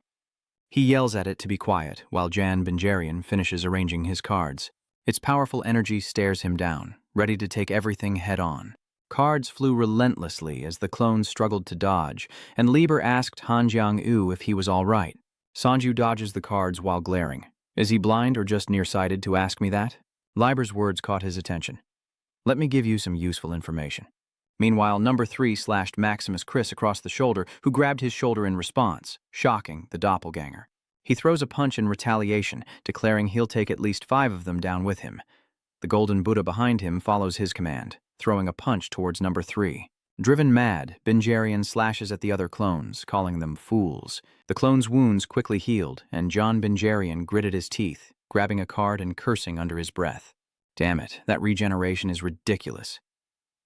He yells at it to be quiet, while Jan Benjarian finishes arranging his cards. Its powerful energy stares him down, ready to take everything head-on. Cards flew relentlessly as the clones struggled to dodge, and Lieber asked Han Jiang-yu if he was all right. Sanju dodges the cards while glaring. Is he blind or just nearsighted to ask me that? Lieber's words caught his attention. Let me give you some useful information. Meanwhile, number 3 slashed Maximus Chris across the shoulder, who grabbed his shoulder in response, shocking the doppelganger. He throws a punch in retaliation, declaring he'll take at least 5 of them down with him. The golden Buddha behind him follows his command, throwing a punch towards number 3. Driven mad, Binjarian slashes at the other clones, calling them fools. The clones' wounds quickly healed, and John Binjarian gritted his teeth, grabbing a card and cursing under his breath. Damn it, that regeneration is ridiculous.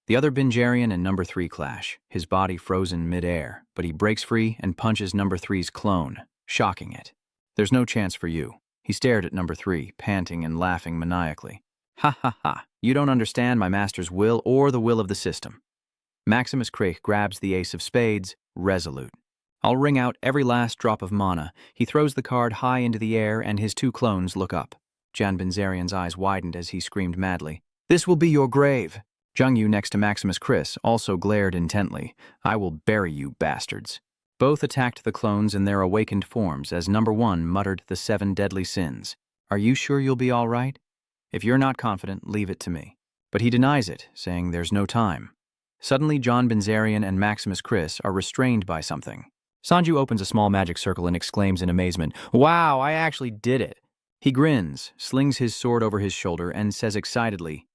The other Binjarian and number 3 clash, his body frozen mid-air, but he breaks free and punches number 3's clone, shocking it. There's no chance for you. He stared at number 3, panting and laughing maniacally. Ha ha ha, you don't understand my master's will or the will of the system. Maximus Craik grabs the ace of spades, resolute. I'll wring out every last drop of mana. He throws the card high into the air and his 2 clones look up. Jan Binzarian's eyes widened as he screamed madly. This will be your grave. Zhang Yu next to Maximus Chris also glared intently. I will bury you bastards. Both attacked the clones in their awakened forms as number 1 muttered the 7 deadly sins. Are you sure you'll be all right? If you're not confident, leave it to me. But he denies it, saying there's no time. Suddenly, John Binzarian and Maximus Chris are restrained by something. Sanju opens a small magic circle and exclaims in amazement, Wow, I actually did it. He grins, slings his sword over his shoulder, and says excitedly,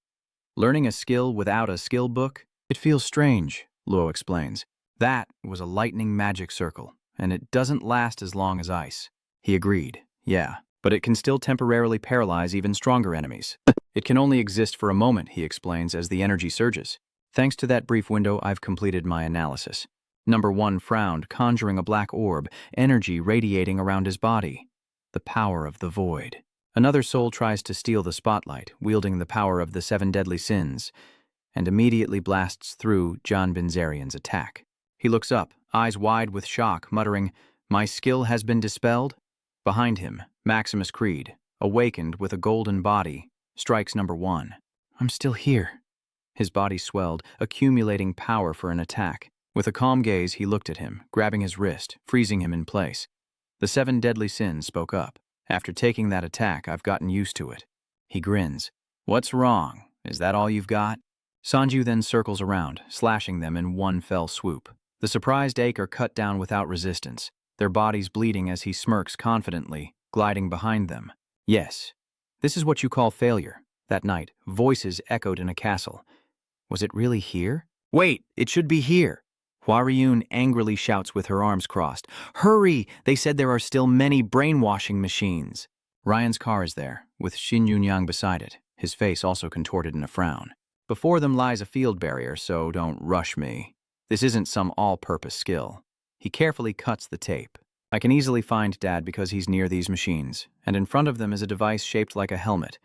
Learning a skill without a skill book? It feels strange, Luo explains. That was a lightning magic circle, and it doesn't last as long as ice. He agreed, yeah, but it can still temporarily paralyze even stronger enemies. It can only exist for a moment, he explains, as the energy surges. Thanks to that brief window, I've completed my analysis. Number 1 frowned, conjuring a black orb, energy radiating around his body. The power of the void. Another soul tries to steal the spotlight, wielding the power of the 7 deadly sins, and immediately blasts through John Binzarian's attack. He looks up, eyes wide with shock, muttering, My skill has been dispelled? Behind him, Maximus Creed, awakened with a golden body, strikes number 1. I'm still here. His body swelled, accumulating power for an attack. With a calm gaze, he looked at him, grabbing his wrist, freezing him in place. The 7 deadly sins spoke up. After taking that attack, I've gotten used to it. He grins. What's wrong? Is that all you've got? Sanju then circles around, slashing them in one fell swoop. The surprised Ache are cut down without resistance, their bodies bleeding as he smirks confidently, gliding behind them. Yes, this is what you call failure. That night, voices echoed in a castle. Was it really here? Wait, it should be here. Huariyun angrily shouts with her arms crossed. Hurry! They said there are still many brainwashing machines. Ryan's car is there, with Xin Yunyang beside it, his face also contorted in a frown. Before them lies a field barrier, so don't rush me. This isn't some all-purpose skill. He carefully cuts the tape. I can easily find Dad because he's near these machines, and in front of them is a device shaped like a helmet.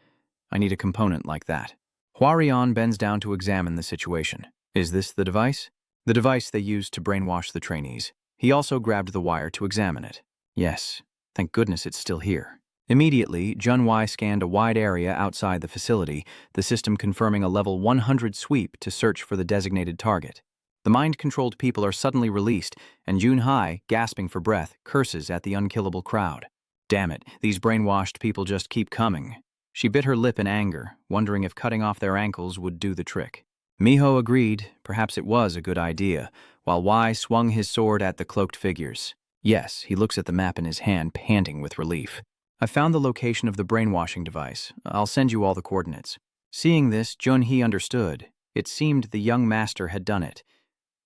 I need a component like that. Huarian bends down to examine the situation. Is this the device? The device they used to brainwash the trainees. He also grabbed the wire to examine it. Yes, thank goodness it's still here. Immediately, Junwei scanned a wide area outside the facility, the system confirming a level 100 sweep to search for the designated target. The mind-controlled people are suddenly released, and Junhai, gasping for breath, curses at the unkillable crowd. Damn it, these brainwashed people just keep coming. She bit her lip in anger, wondering if cutting off their ankles would do the trick. Miho agreed, perhaps it was a good idea, while Wai swung his sword at the cloaked figures. Yes, he looks at the map in his hand, panting with relief. I found the location of the brainwashing device. I'll send you all the coordinates. Seeing this, Junhee understood. It seemed the young master had done it.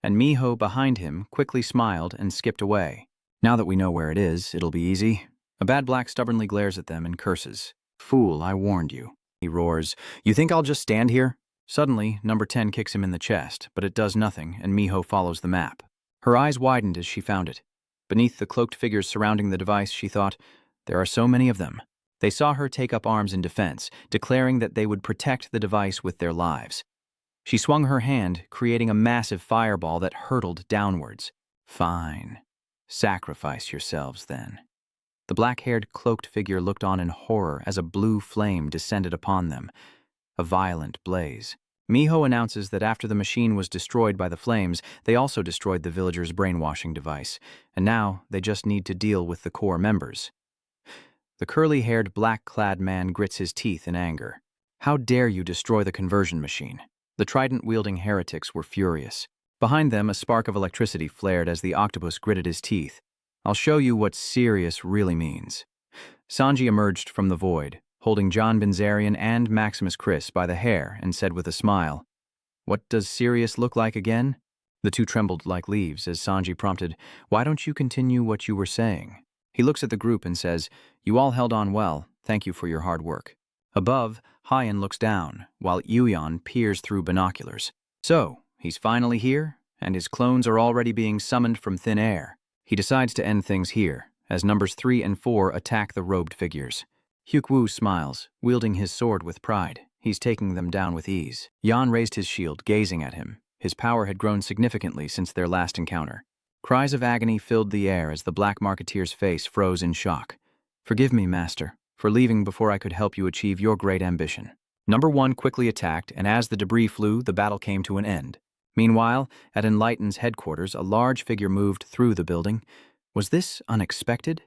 And Miho, behind him, quickly smiled and skipped away. Now that we know where it is, it'll be easy. A bad black stubbornly glares at them and curses. Fool, I warned you. He roars. You think I'll just stand here? Suddenly, number 10 kicks him in the chest, but it does nothing, and Miho follows the map. Her eyes widened as she found it. Beneath the cloaked figures surrounding the device, she thought, there are so many of them. They saw her take up arms in defense, declaring that they would protect the device with their lives. She swung her hand, creating a massive fireball that hurtled downwards. Fine. Sacrifice yourselves, then. The black-haired cloaked figure looked on in horror as a blue flame descended upon them. A violent blaze. Miho announces that after the machine was destroyed by the flames, they also destroyed the villagers' brainwashing device, and now they just need to deal with the core members. The curly-haired, black-clad man grits his teeth in anger. How dare you destroy the conversion machine? The trident-wielding heretics were furious. Behind them, a spark of electricity flared as the octopus gritted his teeth. I'll show you what serious really means. Sanji emerged from the void, holding John Benzarian and Maximus Chris by the hair, and said with a smile, "What does serious look like again?" The two trembled like leaves as Sanji prompted, "Why don't you continue what you were saying?" He looks at the group and says, "You all held on well. Thank you for your hard work." Above, Hyan looks down, while Yuyan peers through binoculars. So, he's finally here, and his clones are already being summoned from thin air. He decides to end things here, as numbers 3 and 4 attack the robed figures. Hyuk-woo smiles, wielding his sword with pride. He's taking them down with ease. Yan raised his shield, gazing at him. His power had grown significantly since their last encounter. Cries of agony filled the air as the Black Marketeer's face froze in shock. "Forgive me, Master, for leaving before I could help you achieve your great ambition." Number 1 quickly attacked, and as the debris flew, the battle came to an end. Meanwhile, at Enlighten's headquarters, a large figure moved through the building. Was this unexpected?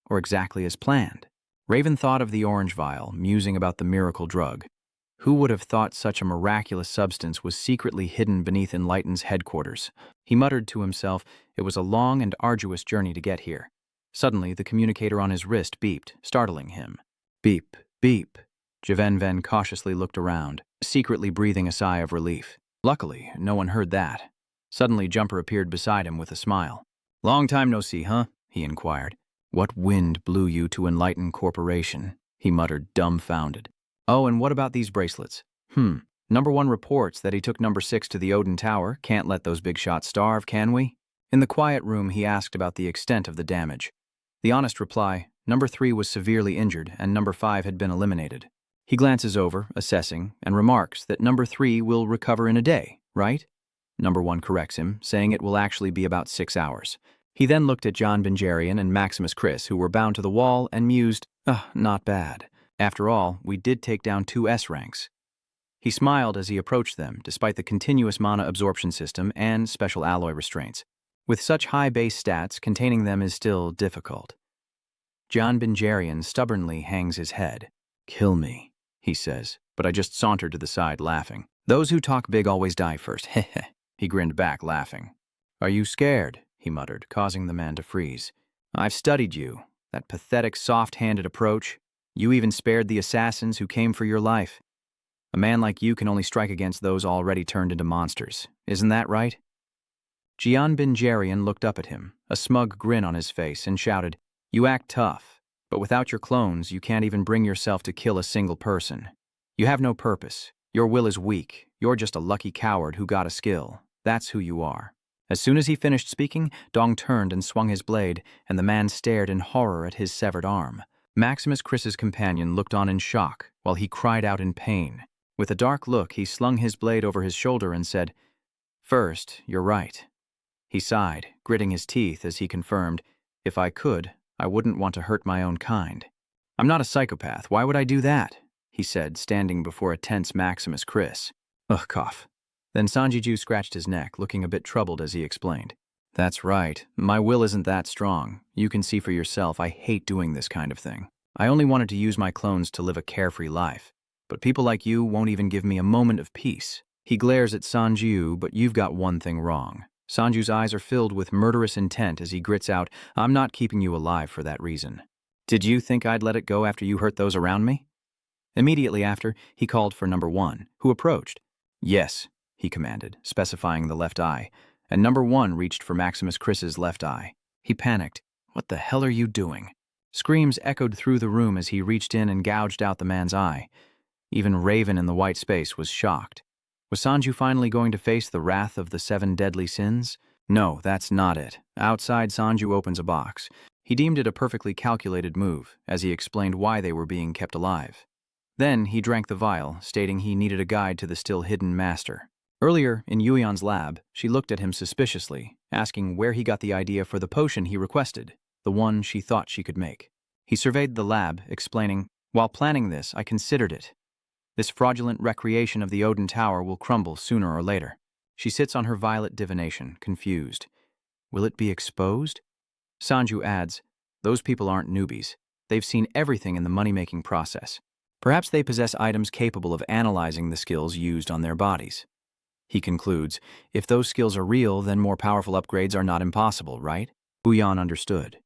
Or exactly as planned? Raven thought of the orange vial, musing about the miracle drug. Who would have thought such a miraculous substance was secretly hidden beneath Enlighten's headquarters? He muttered to himself, it was a long and arduous journey to get here. Suddenly, the communicator on his wrist beeped, startling him. Beep, beep. Javenven cautiously looked around, secretly breathing a sigh of relief. Luckily, no one heard that. Suddenly, Jumper appeared beside him with a smile. "Long time no see, huh?" he inquired. "What wind blew you to Enlighten Corporation?" he muttered, dumbfounded. "Oh, and what about these bracelets?" Number 1 reports that he took number 6 to the Odin Tower. Can't let those big shots starve, can we?" In the quiet room, he asked about the extent of the damage. The honest reply, number 3 was severely injured and number 5 had been eliminated. He glances over, assessing, and remarks that number 3 will recover in a day, right? Number 1 corrects him, saying it will actually be about 6 hours. He then looked at John Benzarian and Maximus Chris, who were bound to the wall, and mused, not bad. After all, we did take down 2 S ranks. He smiled as he approached them, despite the continuous mana absorption system and special alloy restraints. With such high base stats, containing them is still difficult. John Benzarian stubbornly hangs his head. "Kill me," he says, but I just sauntered to the side, laughing. "Those who talk big always die first, heh." He grinned back, laughing. "Are you scared?" he muttered, causing the man to freeze. "I've studied you. That pathetic, soft-handed approach. You even spared the assassins who came for your life. A man like you can only strike against those already turned into monsters. Isn't that right?" Gian Benzarian looked up at him, a smug grin on his face, and shouted, "You act tough, but without your clones, you can't even bring yourself to kill a single person. You have no purpose. Your will is weak. You're just a lucky coward who got a skill. That's who you are." As soon as he finished speaking, Dong turned and swung his blade, and the man stared in horror at his severed arm. Maximus Chris's companion looked on in shock, while he cried out in pain. With a dark look, he slung his blade over his shoulder and said, "First, you're right." He sighed, gritting his teeth as he confirmed, "If I could, I wouldn't want to hurt my own kind." "I'm not a psychopath. Why would I do that?" he said, standing before a tense Maximus Chris. Ugh, cough. Then Sanjiju scratched his neck, looking a bit troubled as he explained. "That's right. My will isn't that strong. You can see for yourself I hate doing this kind of thing. I only wanted to use my clones to live a carefree life. But people like you won't even give me a moment of peace." He glares at Sanju, but you've got one thing wrong. Sanju's eyes are filled with murderous intent as he grits out, "I'm not keeping you alive for that reason. Did you think I'd let it go after you hurt those around me?" Immediately after, he called for number 1, who approached. "Yes," he commanded, specifying the left eye, and number 1 reached for Maximus Chris's left eye. He panicked. "What the hell are you doing?" Screams echoed through the room as he reached in and gouged out the man's eye. Even Raven in the white space was shocked. Was Sanju finally going to face the wrath of the 7 deadly sins? No, that's not it. Outside, Sanju opens a box. He deemed it a perfectly calculated move, as he explained why they were being kept alive. Then he drank the vial, stating he needed a guide to the still-hidden master. Earlier, in Yuyan's lab, she looked at him suspiciously, asking where he got the idea for the potion he requested, the one she thought she could make. He surveyed the lab, explaining, "While planning this, I considered it. This fraudulent recreation of the Odin Tower will crumble sooner or later." She sits on her violet divination, confused. Will it be exposed? Sanju adds, "Those people aren't newbies. They've seen everything in the money-making process. Perhaps they possess items capable of analyzing the skills used on their bodies." He concludes, "If those skills are real, then more powerful upgrades are not impossible, right?" Uyan understood.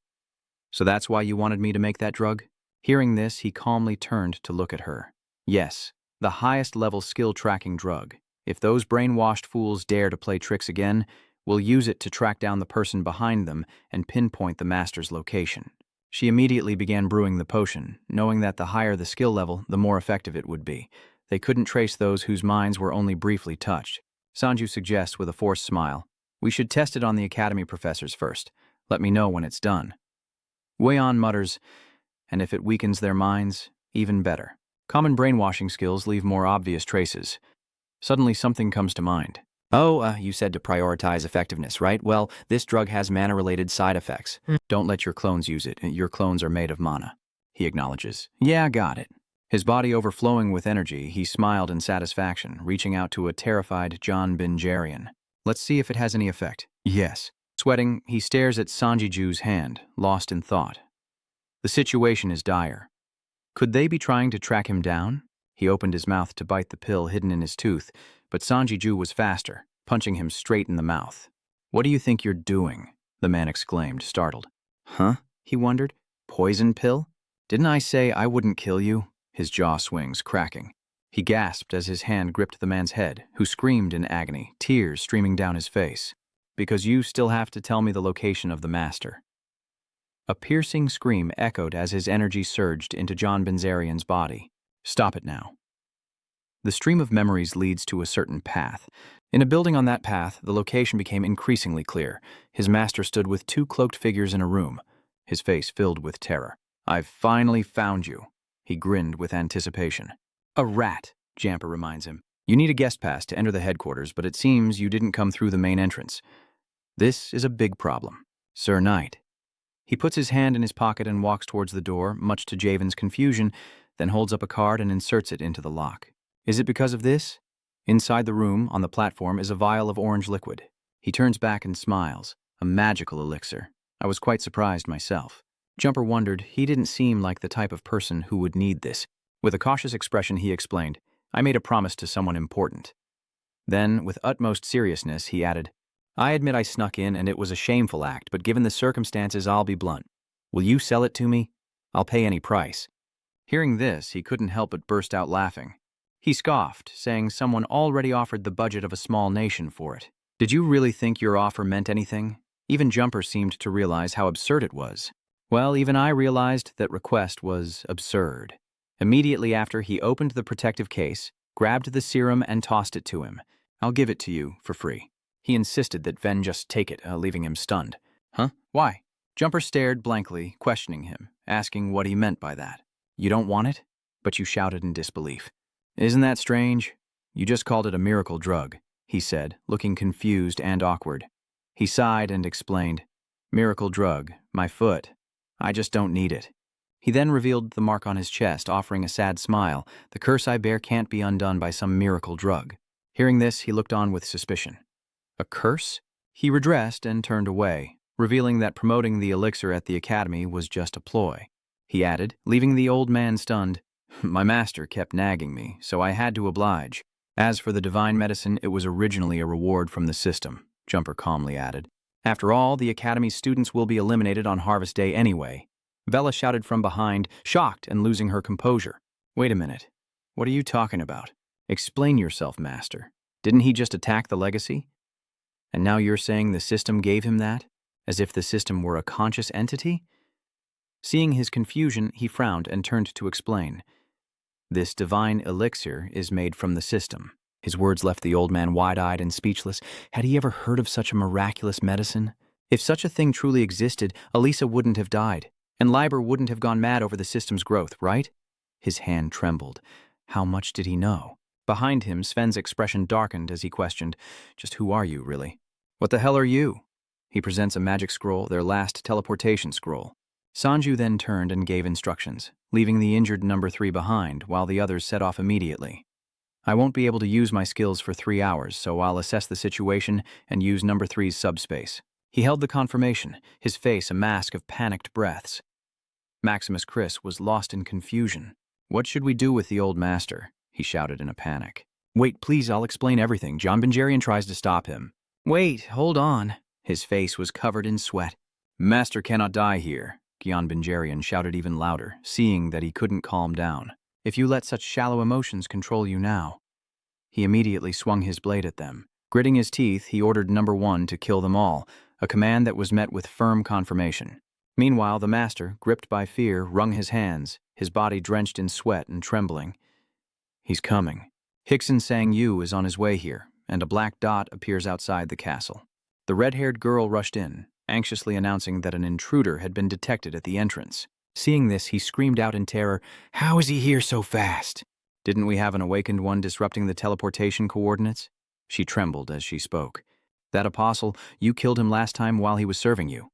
So that's why you wanted me to make that drug? Hearing this, he calmly turned to look at her. Yes, the highest level skill tracking drug. If those brainwashed fools dare to play tricks again, we'll use it to track down the person behind them and pinpoint the master's location. She immediately began brewing the potion, knowing that the higher the skill level, the more effective it would be. They couldn't trace those whose minds were only briefly touched. Sanju suggests with a forced smile, "We should test it on the academy professors first. Let me know when it's done." Weon mutters, "And if it weakens their minds, even better." Common brainwashing skills leave more obvious traces. Suddenly something comes to mind. "Oh, you said to prioritize effectiveness, right? Well, this drug has mana-related side effects. Don't let your clones use it. Your clones are made of mana," he acknowledges. "Yeah, got it." His body overflowing with energy, he smiled in satisfaction, reaching out to a terrified John Binjarian. "Let's see if it has any effect." "Yes." Sweating, he stares at Sanjiju's hand, lost in thought. The situation is dire. Could they be trying to track him down? He opened his mouth to bite the pill hidden in his tooth, but Sanjiju was faster, punching him straight in the mouth. "What do you think you're doing?" the man exclaimed, startled. "Huh?" he wondered. "Poison pill? Didn't I say I wouldn't kill you?" His jaw swings, cracking. He gasped as his hand gripped the man's head, who screamed in agony, tears streaming down his face. "Because you still have to tell me the location of the master." A piercing scream echoed as his energy surged into John Benzarian's body. "Stop it now." The stream of memories leads to a certain path. In a building on that path, the location became increasingly clear. His master stood with two cloaked figures in a room, his face filled with terror. "I've finally found you," he grinned with anticipation. "A rat," Jamper reminds him. "You need a guest pass to enter the headquarters, but it seems you didn't come through the main entrance. This is a big problem. Sir Knight." He puts his hand in his pocket and walks towards the door, much to Javen's confusion, then holds up a card and inserts it into the lock. "Is it because of this?" Inside the room, on the platform, is a vial of orange liquid. He turns back and smiles. A magical elixir. I was quite surprised myself. Jumper wondered, he didn't seem like the type of person who would need this. With a cautious expression, he explained, "I made a promise to someone important." Then, with utmost seriousness, he added, "I admit I snuck in and it was a shameful act, but given the circumstances, I'll be blunt. Will you sell it to me? I'll pay any price." Hearing this, he couldn't help but burst out laughing. He scoffed, saying someone already offered the budget of a small nation for it. "Did you really think your offer meant anything?" Even Jumper seemed to realize how absurd it was. Well, even I realized that request was absurd. Immediately after, he opened the protective case, grabbed the serum, and tossed it to him. "I'll give it to you for free." He insisted that Ven just take it, leaving him stunned. "Huh? Why?" Jumper stared blankly, questioning him, asking what he meant by that. "You don't want it?" But you shouted in disbelief. "Isn't that strange? You just called it a miracle drug," he said, looking confused and awkward. He sighed and explained, "Miracle drug, my foot. I just don't need it." He then revealed the mark on his chest, offering a sad smile. "The curse I bear can't be undone by some miracle drug." Hearing this, he looked on with suspicion. A curse? He redressed and turned away, revealing that promoting the elixir at the academy was just a ploy. He added, leaving the old man stunned, "My master kept nagging me, so I had to oblige. As for the divine medicine, it was originally a reward from the system," Jumper calmly added. "After all, the academy's students will be eliminated on Harvest Day anyway." Vela shouted from behind, shocked and losing her composure. "Wait a minute. What are you talking about? Explain yourself, master. Didn't he just attack the legacy? And now you're saying the system gave him that? As if the system were a conscious entity?" Seeing his confusion, he frowned and turned to explain. "This divine elixir is made from the system." His words left the old man wide-eyed and speechless. Had he ever heard of such a miraculous medicine? If such a thing truly existed, Elisa wouldn't have died, and Liber wouldn't have gone mad over the system's growth, right? His hand trembled. How much did he know? Behind him, Sven's expression darkened as he questioned, "Just who are you, really?" "What the hell are you?" He presents a magic scroll, their last teleportation scroll. Sanju then turned and gave instructions, leaving the injured number 3 behind while the others set off immediately. "I won't be able to use my skills for 3 hours, so I'll assess the situation and use number 3's subspace." He held the confirmation, his face a mask of panicked breaths. Maximus Chris was lost in confusion. "What should we do with the old master?" he shouted in a panic. "Wait, please, I'll explain everything." John Benjarian tries to stop him. "Wait, hold on." His face was covered in sweat. Master cannot die here, Gyan Binjarian shouted even louder, seeing that he couldn't calm down. If you let such shallow emotions control you now. He immediately swung his blade at them. Gritting his teeth, he ordered number 1 to kill them all, a command that was met with firm confirmation. Meanwhile, the master, gripped by fear, wrung his hands, his body drenched in sweat and trembling. He's coming. Hickson Sang-yu is on his way here, and a black dot appears outside the castle. The red-haired girl rushed in, anxiously announcing that an intruder had been detected at the entrance. Seeing this, he screamed out in terror, "How is he here so fast? Didn't we have an awakened one disrupting the teleportation coordinates?" She trembled as she spoke. "That apostle, you killed him last time while he was serving you."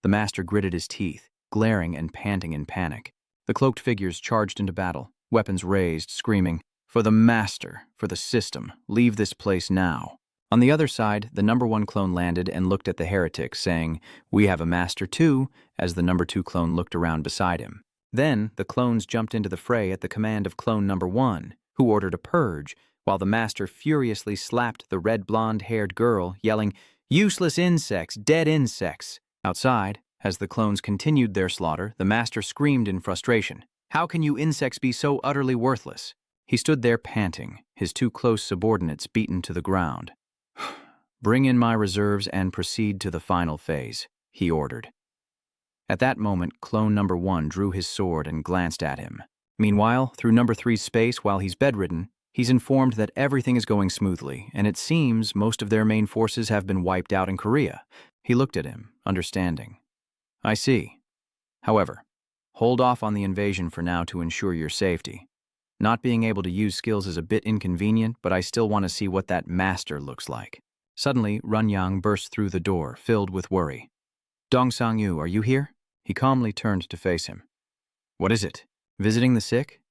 The master gritted his teeth, glaring and panting in panic. The cloaked figures charged into battle, weapons raised, screaming, "For the master, for the system, leave this place now." On the other side, the number 1 clone landed and looked at the heretic, saying, "We have a master too," as the number 2 clone looked around beside him. Then, the clones jumped into the fray at the command of clone number 1, who ordered a purge, while the master furiously slapped the red blonde-haired girl, yelling, "Useless insects, dead insects!" Outside, as the clones continued their slaughter, the master screamed in frustration, "How can you insects be so utterly worthless?" He stood there panting, his 2 close subordinates beaten to the ground. "Bring in my reserves and proceed to the final phase," he ordered. At that moment, clone number 1 drew his sword and glanced at him. Meanwhile, through number 3's space while he's bedridden, he's informed that everything is going smoothly, and it seems most of their main forces have been wiped out in Korea. He looked at him, understanding. "I see. However, hold off on the invasion for now to ensure your safety. Not being able to use skills is a bit inconvenient, but I still want to see what that master looks like." Suddenly, Runyang burst through the door, filled with worry. "Dong Sang-yu, are you here?" He calmly turned to face him. "What is it? Visiting the sick?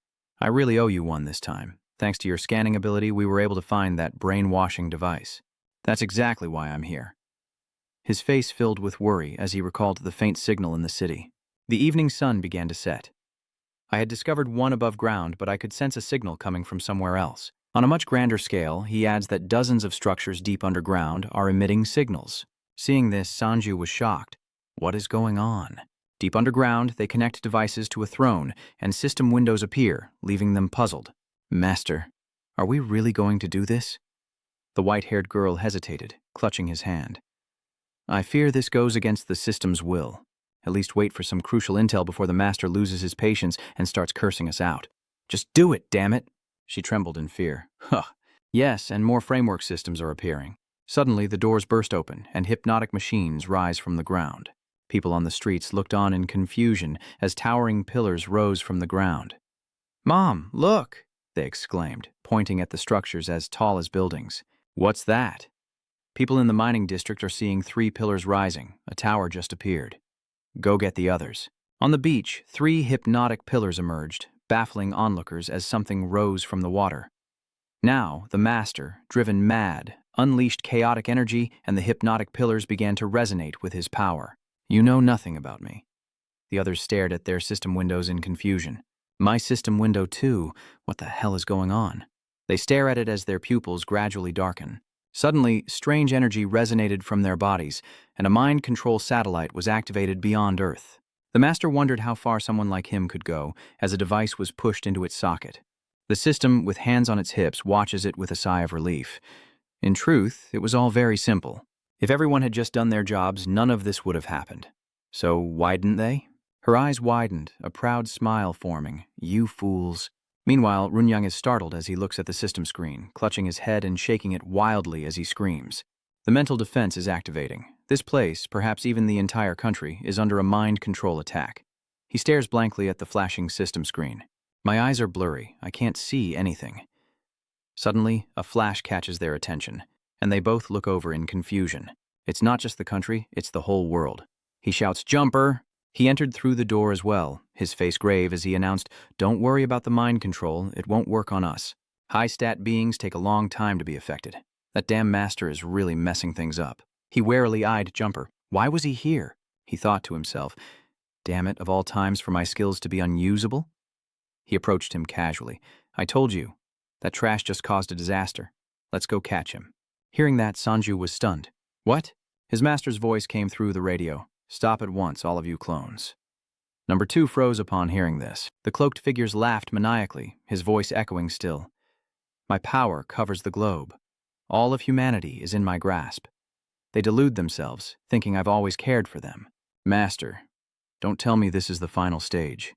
I really owe you one this time. Thanks to your scanning ability, we were able to find that brainwashing device. That's exactly why I'm here." His face filled with worry as he recalled the faint signal in the city. The evening sun began to set. "I had discovered one above ground, but I could sense a signal coming from somewhere else." On a much grander scale, he adds that dozens of structures deep underground are emitting signals. Seeing this, Sanju was shocked. What is going on? Deep underground, they connect devices to a throne, and system windows appear, leaving them puzzled. "Master, are we really going to do this?" The white-haired girl hesitated, clutching his hand. "I fear this goes against the system's will. At least wait for some crucial intel before the master loses his patience and starts cursing us out. Just do it, damn it!" She trembled in fear. "Huh. Yes, and more framework systems are appearing." Suddenly, the doors burst open, and hypnotic machines rise from the ground. People on the streets looked on in confusion as towering pillars rose from the ground. "Mom, look!" they exclaimed, pointing at the structures as tall as buildings. "What's that?" People in the mining district are seeing 3 pillars rising. A tower just appeared. "Go get the others." On the beach, 3 hypnotic pillars emerged, baffling onlookers as something rose from the water. Now, the master, driven mad, unleashed chaotic energy, and the hypnotic pillars began to resonate with his power. "You know nothing about me." The others stared at their system windows in confusion. "My system window too. What the hell is going on?" They stare at it as their pupils gradually darken. Suddenly, strange energy resonated from their bodies, and a mind control satellite was activated beyond Earth. The master wondered how far someone like him could go as a device was pushed into its socket. The system, with hands on its hips, watches it with a sigh of relief. In truth, it was all very simple. If everyone had just done their jobs, none of this would have happened. So why didn't they? Her eyes widened, a proud smile forming. "You fools." Meanwhile, Runyang is startled as he looks at the system screen, clutching his head and shaking it wildly as he screams. The mental defense is activating. This place, perhaps even the entire country, is under a mind control attack. He stares blankly at the flashing system screen. "My eyes are blurry. I can't see anything." Suddenly, a flash catches their attention, and they both look over in confusion. It's not just the country, it's the whole world. He shouts, "Jumper!" He entered through the door as well, his face grave as he announced, "Don't worry about the mind control, it won't work on us. High-stat beings take a long time to be affected. That damn master is really messing things up." He warily eyed Jumper. Why was he here? He thought to himself, "Damn it, of all times for my skills to be unusable?" He approached him casually. "I told you, that trash just caused a disaster. Let's go catch him." Hearing that, Sanju was stunned. "What?" His master's voice came through the radio. Stop at once, all of you clones. Number 2 froze upon hearing this. The cloaked figures laughed maniacally, his voice echoing still. My power covers the globe. All of humanity is in my grasp. They delude themselves, thinking I've always cared for them. Master, don't tell me this is the final stage.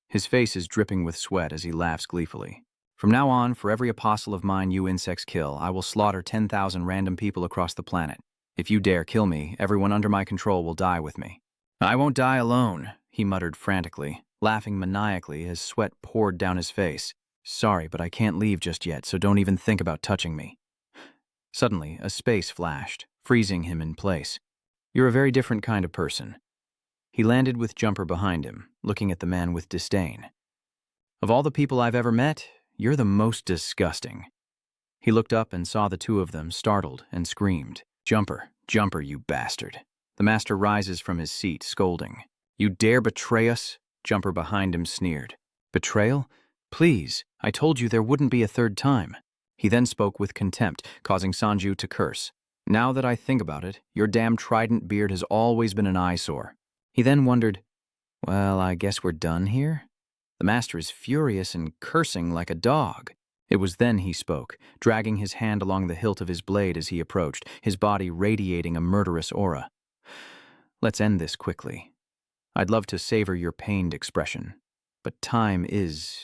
His face is dripping with sweat as he laughs gleefully. From now on, for every apostle of mine you insects kill, I will slaughter 10,000 random people across the planet. If you dare kill me, everyone under my control will die with me. I won't die alone, he muttered frantically, laughing maniacally as sweat poured down his face. Sorry, but I can't leave just yet, so don't even think about touching me. Suddenly, a space flashed, freezing him in place. You're a very different kind of person. He landed with Jumper behind him, looking at the man with disdain. Of all the people I've ever met, you're the most disgusting. He looked up and saw the two of them, startled, and screamed. Jumper, Jumper, you bastard. The master rises from his seat, scolding. You dare betray us? Jumper behind him sneered. Betrayal? Please, I told you there wouldn't be a third time. He then spoke with contempt, causing Sanju to curse. Now that I think about it, your damn trident beard has always been an eyesore. He then wondered, well, I guess we're done here? The master is furious and cursing like a dog. It was then he spoke, dragging his hand along the hilt of his blade as he approached, his body radiating a murderous aura. Let's end this quickly. I'd love to savor your pained expression, but time is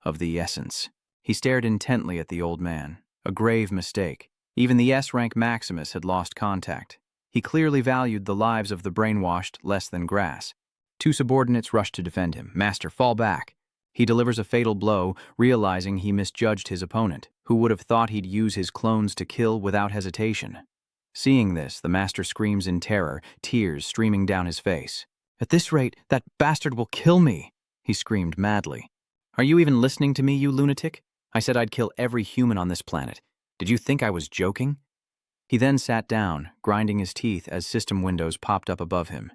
of the essence. He stared intently at the old man, a grave mistake. Even the S-rank Maximus had lost contact. He clearly valued the lives of the brainwashed less than grass. Two subordinates rushed to defend him. Master, fall back. He delivers a fatal blow, realizing he misjudged his opponent, who would have thought he'd use his clones to kill without hesitation. Seeing this, the master screams in terror, tears streaming down his face. At this rate, that bastard will kill me, he screamed madly. Are you even listening to me, you lunatic? I said I'd kill every human on this planet. Did you think I was joking? He then sat down, grinding his teeth as system windows popped up above him.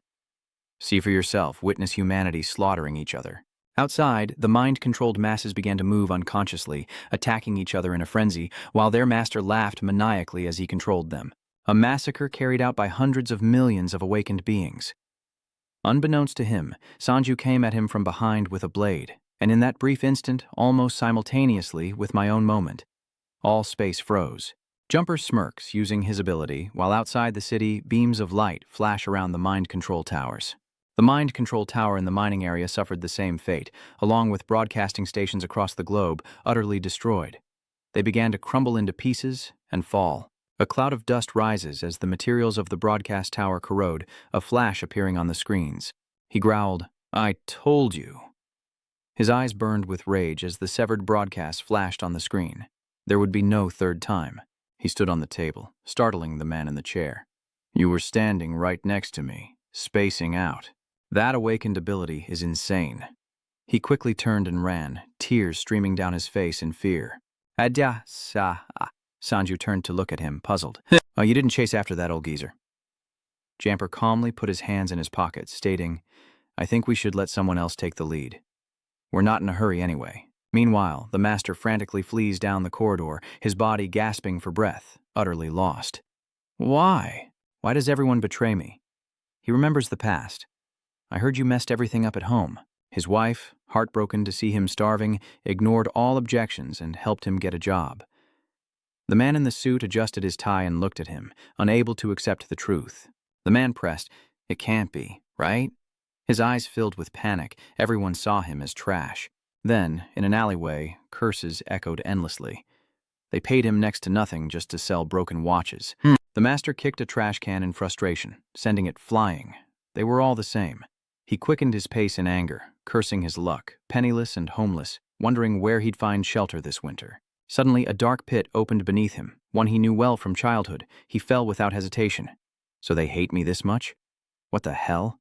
See for yourself, witness humanity slaughtering each other. Outside, the mind-controlled masses began to move unconsciously, attacking each other in a frenzy, while their master laughed maniacally as he controlled them. A massacre carried out by hundreds of millions of awakened beings. Unbeknownst to him, Sanju came at him from behind with a blade, and in that brief instant, almost simultaneously with my own moment, all space froze. Jumper smirks, using his ability, while outside the city, beams of light flash around the mind control towers. The mind control tower in the mining area suffered the same fate, along with broadcasting stations across the globe, utterly destroyed. They began to crumble into pieces and fall. A cloud of dust rises as the materials of the broadcast tower corrode, a flash appearing on the screens. He growled, I told you. His eyes burned with rage as the severed broadcast flashed on the screen. There would be no third time. He stood on the table, startling the man in the chair. You were standing right next to me, spacing out. That awakened ability is insane. He quickly turned and ran, tears streaming down his face in fear. Adya, Sanju turned to look at him, puzzled. Oh, you didn't chase after that old geezer. Jumper calmly put his hands in his pockets, stating, I think we should let someone else take the lead. We're not in a hurry anyway. Meanwhile, the master frantically flees down the corridor, his body gasping for breath, utterly lost. Why? Why does everyone betray me? He remembers the past. I heard you messed everything up at home. His wife, heartbroken to see him starving, ignored all objections and helped him get a job. The man in the suit adjusted his tie and looked at him, unable to accept the truth. The man pressed, It can't be, right? His eyes filled with panic. Everyone saw him as trash. Then, in an alleyway, curses echoed endlessly. They paid him next to nothing just to sell broken watches. The master kicked a trash can in frustration, sending it flying. They were all the same. He quickened his pace in anger, cursing his luck, penniless and homeless, wondering where he'd find shelter this winter. Suddenly, a dark pit opened beneath him, one he knew well from childhood. He fell without hesitation. So they hate me this much? What the hell?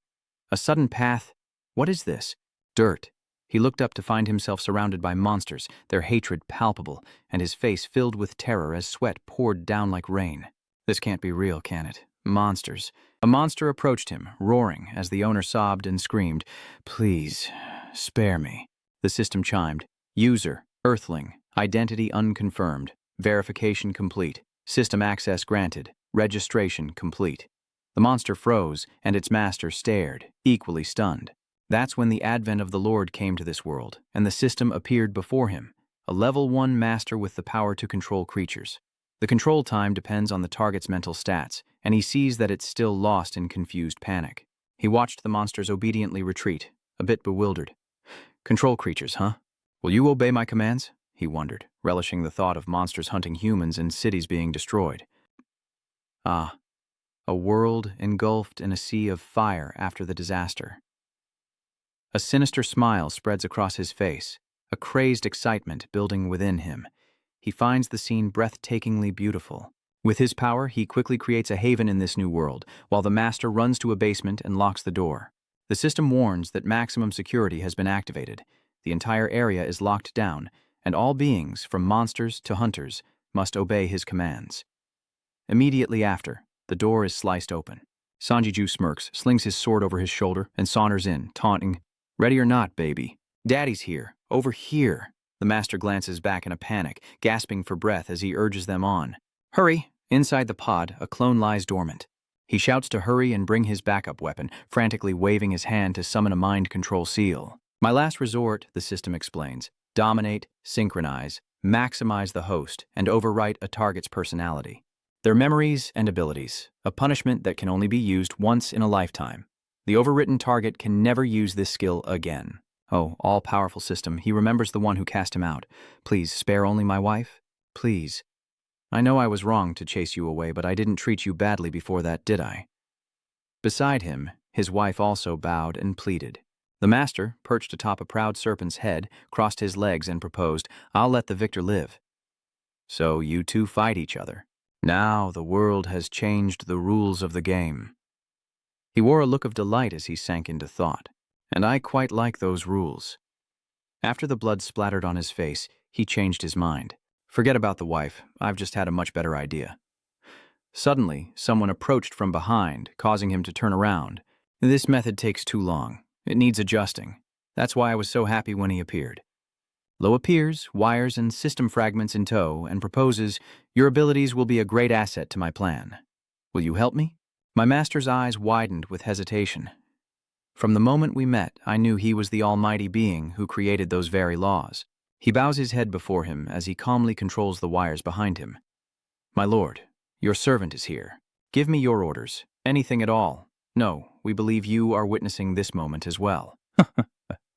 A sudden path. What is this? Dirt. He looked up to find himself surrounded by monsters, their hatred palpable, and his face filled with terror as sweat poured down like rain. This can't be real, can it? Monsters. A monster approached him, roaring, as the owner sobbed and screamed, Please, spare me. The system chimed. User, Earthling, identity unconfirmed, verification complete, system access granted, registration complete. The monster froze, and its master stared, equally stunned. That's when the advent of the Lord came to this world, and the system appeared before him, a level 1 master with the power to control creatures. The control time depends on the target's mental stats, and he sees that it's still lost in confused panic. He watched the monsters obediently retreat, a bit bewildered. Control creatures, huh? Will you obey my commands? He wondered, relishing the thought of monsters hunting humans and cities being destroyed. Ah, a world engulfed in a sea of fire after the disaster. A sinister smile spreads across his face, a crazed excitement building within him. He finds the scene breathtakingly beautiful. With his power, he quickly creates a haven in this new world, while the master runs to a basement and locks the door. The system warns that maximum security has been activated. The entire area is locked down, and all beings, from monsters to hunters, must obey his commands. Immediately after, the door is sliced open. Sanjiju smirks, slings his sword over his shoulder, and saunters in, taunting, "Ready or not, baby? Daddy's here. Over here." The master glances back in a panic, gasping for breath as he urges them on. "Hurry!" Inside the pod, a clone lies dormant. He shouts to hurry and bring his backup weapon, frantically waving his hand to summon a mind control seal. "My last resort," the system explains. "Dominate, synchronize, maximize the host, and overwrite a target's personality. Their memories and abilities, a punishment that can only be used once in a lifetime. The overwritten target can never use this skill again." Oh, all-powerful system, he remembers the one who cast him out. "Please, spare only my wife? Please. I know I was wrong to chase you away, but I didn't treat you badly before that, did I?" Beside him, his wife also bowed and pleaded. The master, perched atop a proud serpent's head, crossed his legs and proposed, "I'll let the victor live." "So you two fight each other. Now the world has changed the rules of the game." He wore a look of delight as he sank into thought. "And I quite like those rules." After the blood splattered on his face, he changed his mind. "Forget about the wife. I've just had a much better idea." Suddenly, someone approached from behind, causing him to turn around. This method takes too long. It needs adjusting. That's why I was so happy when he appeared. Lo appears, wires and system fragments in tow, and proposes, "Your abilities will be a great asset to my plan. Will you help me?" My master's eyes widened with hesitation. From the moment we met, I knew he was the almighty being who created those very laws. He bows his head before him as he calmly controls the wires behind him. "My lord, your servant is here. Give me your orders. Anything at all. No, we believe you are witnessing this moment as well."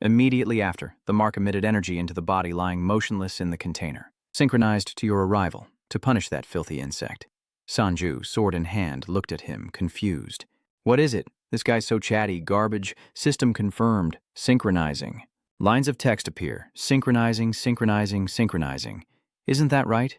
Immediately after, the mark emitted energy into the body lying motionless in the container, synchronized to your arrival, to punish that filthy insect. Sanju, sword in hand, looked at him, confused. "What is it? This guy's so chatty, garbage. System confirmed. Synchronizing." Lines of text appear. Synchronizing, synchronizing, synchronizing. Isn't that right?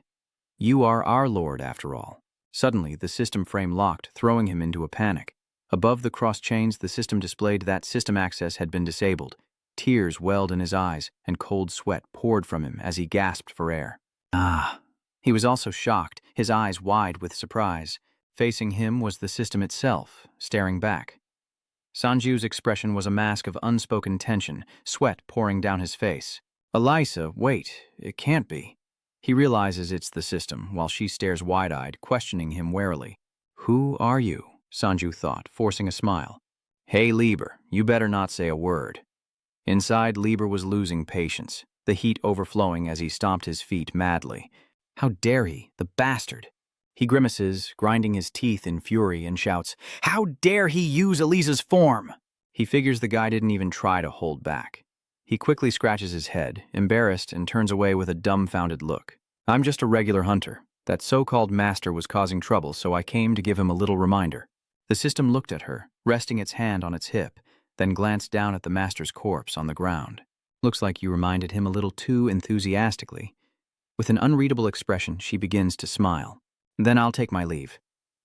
You are our lord, after all. Suddenly, the system frame locked, throwing him into a panic. Above the cross chains, the system displayed that system access had been disabled. Tears welled in his eyes, and cold sweat poured from him as he gasped for air. Ah. He was also shocked, his eyes wide with surprise. Facing him was the system itself, staring back. Sanju's expression was a mask of unspoken tension, sweat pouring down his face. "Elisa, wait, it can't be." He realizes it's the system, while she stares wide-eyed, questioning him warily. "Who are you?" Sanju thought, forcing a smile. "Hey, Lieber, you better not say a word." Inside, Lieber was losing patience, the heat overflowing as he stomped his feet madly. How dare he, the bastard! He grimaces, grinding his teeth in fury, and shouts, "How dare he use Elisa's form!" He figures the guy didn't even try to hold back. He quickly scratches his head, embarrassed, and turns away with a dumbfounded look. "I'm just a regular hunter. That so-called master was causing trouble, so I came to give him a little reminder." The system looked at her, resting its hand on its hip, then glanced down at the master's corpse on the ground. "Looks like you reminded him a little too enthusiastically." With an unreadable expression, she begins to smile. "Then I'll take my leave."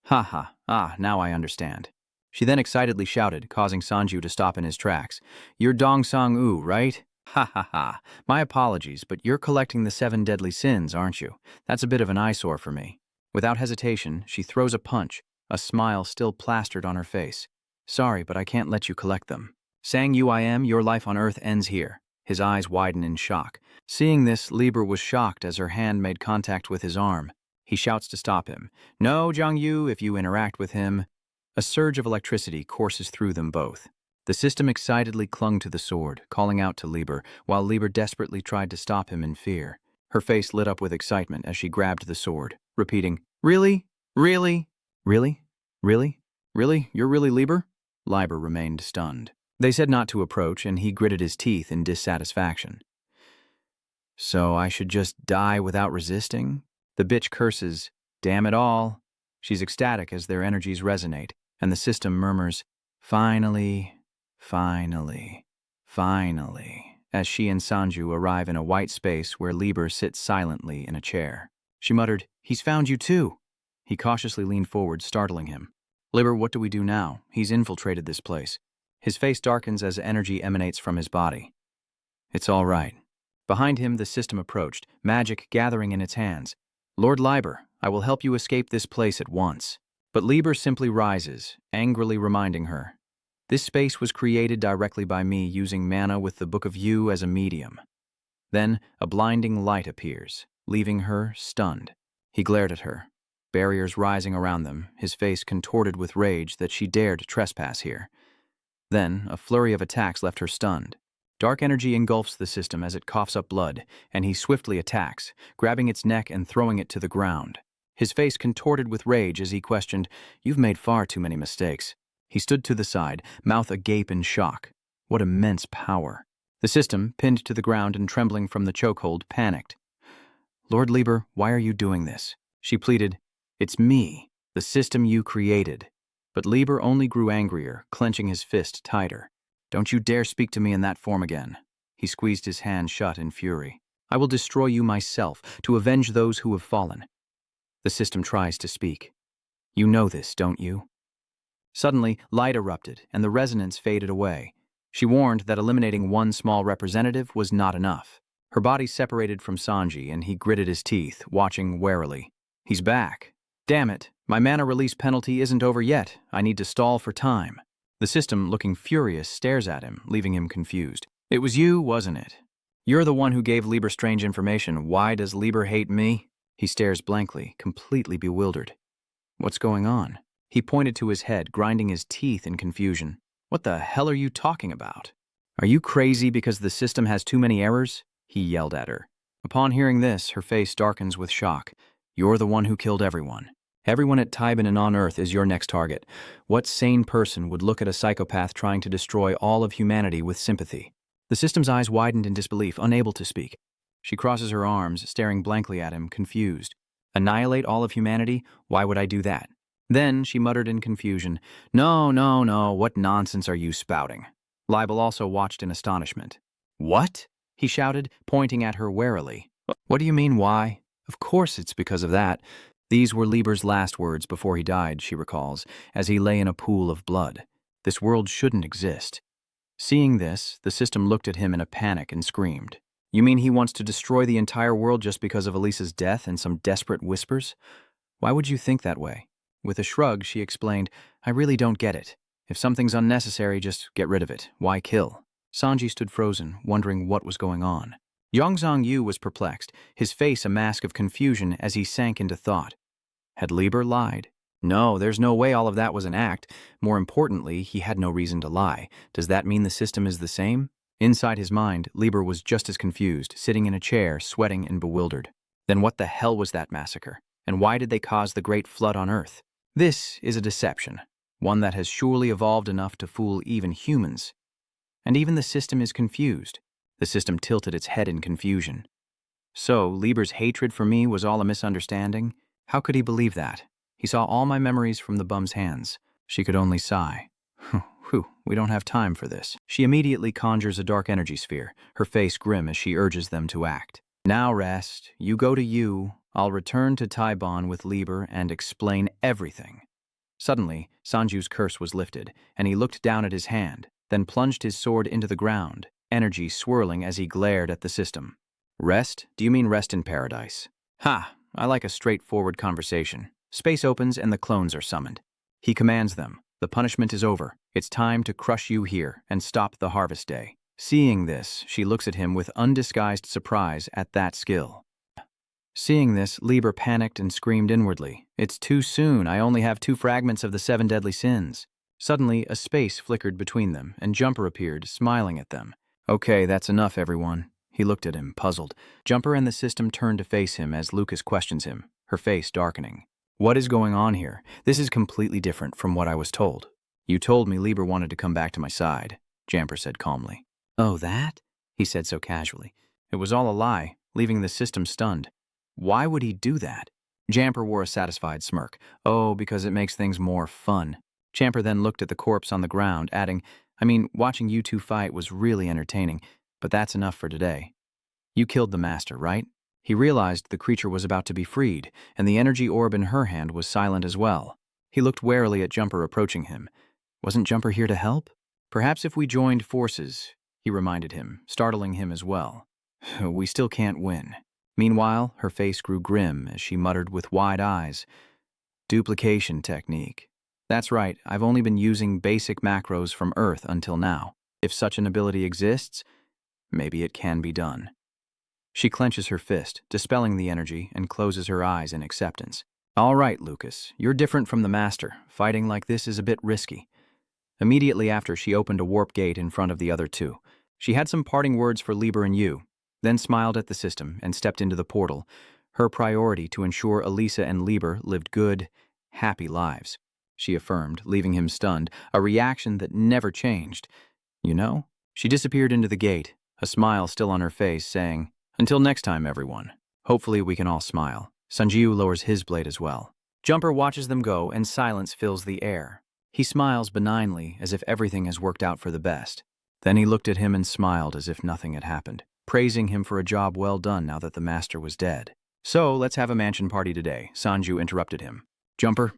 "Ha ha, now I understand." She then excitedly shouted, causing Sanju to stop in his tracks. "You're Dong Sang-woo, right? Ha ha ha. My apologies, but you're collecting the 7 deadly sins, aren't you? That's a bit of an eyesore for me." Without hesitation, she throws a punch, a smile still plastered on her face. "Sorry, but I can't let you collect them. Sang-woo, your life on Earth ends here." His eyes widen in shock. Seeing this, Lieber was shocked as her hand made contact with his arm. He shouts to stop him. "No, Jang-yu, if you interact with him." A surge of electricity courses through them both. The system excitedly clung to the sword, calling out to Lieber, while Lieber desperately tried to stop him in fear. Her face lit up with excitement as she grabbed the sword, repeating, "Really? Really? Really? Really? Really? You're really Lieber?" Lieber remained stunned. They said not to approach, and he gritted his teeth in dissatisfaction. "So I should just die without resisting?" The bitch curses, "Damn it all." She's ecstatic as their energies resonate, and the system murmurs, "Finally, finally, finally," as she and Sanju arrive in a white space where Lieber sits silently in a chair. She muttered, "He's found you too." He cautiously leaned forward, startling him. "Lieber, what do we do now? He's infiltrated this place." His face darkens as energy emanates from his body. "It's all right." Behind him, the system approached, magic gathering in its hands. "Lord Lieber, I will help you escape this place at once." But Lieber simply rises, angrily reminding her, "This space was created directly by me using mana with the Book of You as a medium." Then a blinding light appears, leaving her stunned. He glared at her, barriers rising around them, his face contorted with rage that she dared trespass here. Then a flurry of attacks left her stunned. Dark energy engulfs the system as it coughs up blood, and he swiftly attacks, grabbing its neck and throwing it to the ground. His face contorted with rage as he questioned, "You've made far too many mistakes." He stood to the side, mouth agape in shock. What immense power. The system, pinned to the ground and trembling from the chokehold, panicked. "Lord Lieber, why are you doing this?" She pleaded, "It's me, the system you created." But Lieber only grew angrier, clenching his fist tighter. "Don't you dare speak to me in that form again." He squeezed his hand shut in fury. "I will destroy you myself, to avenge those who have fallen." The system tries to speak. "You know this, don't you?" Suddenly, light erupted, and the resonance faded away. She warned that eliminating one small representative was not enough. Her body separated from Sanji, and he gritted his teeth, watching warily. "He's back. Damn it, my mana release penalty isn't over yet. I need to stall for time." The system, looking furious, stares at him, leaving him confused. "It was you, wasn't it? You're the one who gave Lieber strange information. Why does Lieber hate me?" He stares blankly, completely bewildered. "What's going on?" He pointed to his head, grinding his teeth in confusion. "What the hell are you talking about? Are you crazy because the system has too many errors?" He yelled at her. Upon hearing this, her face darkens with shock. "You're the one who killed everyone. Everyone at Taiban and on Earth is your next target. What sane person would look at a psychopath trying to destroy all of humanity with sympathy?" The system's eyes widened in disbelief, unable to speak. She crosses her arms, staring blankly at him, confused. "Annihilate all of humanity? Why would I do that?" Then she muttered in confusion, No, what nonsense are you spouting?" Leibel also watched in astonishment. "What?" he shouted, pointing at her warily. "What do you mean, why? Of course it's because of that." These were Lieber's last words before he died, she recalls, as he lay in a pool of blood. This world shouldn't exist. Seeing this, the system looked at him in a panic and screamed. "You mean he wants to destroy the entire world just because of Elisa's death and some desperate whispers? Why would you think that way?" With a shrug, she explained, "I really don't get it. If something's unnecessary, just get rid of it. Why kill?" Sanji stood frozen, wondering what was going on. Yongzhang Yu was perplexed, his face a mask of confusion as he sank into thought. Had Lieber lied? No, there's no way all of that was an act. More importantly, he had no reason to lie. Does that mean the system is the same? Inside his mind, Lieber was just as confused, sitting in a chair, sweating and bewildered. Then what the hell was that massacre? And why did they cause the great flood on Earth? This is a deception, one that has surely evolved enough to fool even humans. And even the system is confused. The system tilted its head in confusion. So, Lieber's hatred for me was all a misunderstanding? How could he believe that? He saw all my memories from the bum's hands. She could only sigh. Whew, we don't have time for this. She immediately conjures a dark energy sphere, her face grim as she urges them to act. "Now rest, you go to you. I'll return to Taiban with Lieber and explain everything." Suddenly, Sanju's curse was lifted, and he looked down at his hand, then plunged his sword into the ground, energy swirling as he glared at the system. "Rest? Do you mean rest in paradise?" "Ha! I like a straightforward conversation. Space opens and the clones are summoned. He commands them. The punishment is over. It's time to crush you here and stop the harvest day." Seeing this, she looks at him with undisguised surprise at that skill. Seeing this, Lieber panicked and screamed inwardly. It's too soon, I only have 2 fragments of the 7 deadly sins. Suddenly, a space flickered between them, and Jumper appeared, smiling at them. Okay, that's enough, everyone. He looked at him, puzzled. Jumper and the system turned to face him as Lucas questions him, her face darkening. What is going on here? This is completely different from what I was told. You told me Lieber wanted to come back to my side, Jumper said calmly. Oh, that? He said so casually. It was all a lie, leaving the system stunned. Why would he do that? Jumper wore a satisfied smirk. Oh, because it makes things more fun. Jumper then looked at the corpse on the ground, adding, watching you 2 fight was really entertaining, but that's enough for today. You killed the master, right? He realized the creature was about to be freed, and the energy orb in her hand was silent as well. He looked warily at Jumper approaching him. Wasn't Jumper here to help? Perhaps if we joined forces, he reminded him, startling him as well. We still can't win. Meanwhile, her face grew grim as she muttered with wide eyes. Duplication technique. That's right, I've only been using basic macros from Earth until now. If such an ability exists, maybe it can be done. She clenches her fist, dispelling the energy, and closes her eyes in acceptance. All right, Lucas, you're different from the master. Fighting like this is a bit risky. Immediately after, she opened a warp gate in front of the other 2. She had some parting words for Lieber and you, then smiled at the system and stepped into the portal, her priority to ensure Elisa and Lieber lived good, happy lives. She affirmed, leaving him stunned, a reaction that never changed. You know? She disappeared into the gate, a smile still on her face, saying, Until next time, everyone. Hopefully we can all smile. Sanjiu lowers his blade as well. Jumper watches them go, and silence fills the air. He smiles benignly, as if everything has worked out for the best. Then he looked at him and smiled as if nothing had happened, praising him for a job well done now that the master was dead. So, let's have a mansion party today, Sanju interrupted him. Jumper?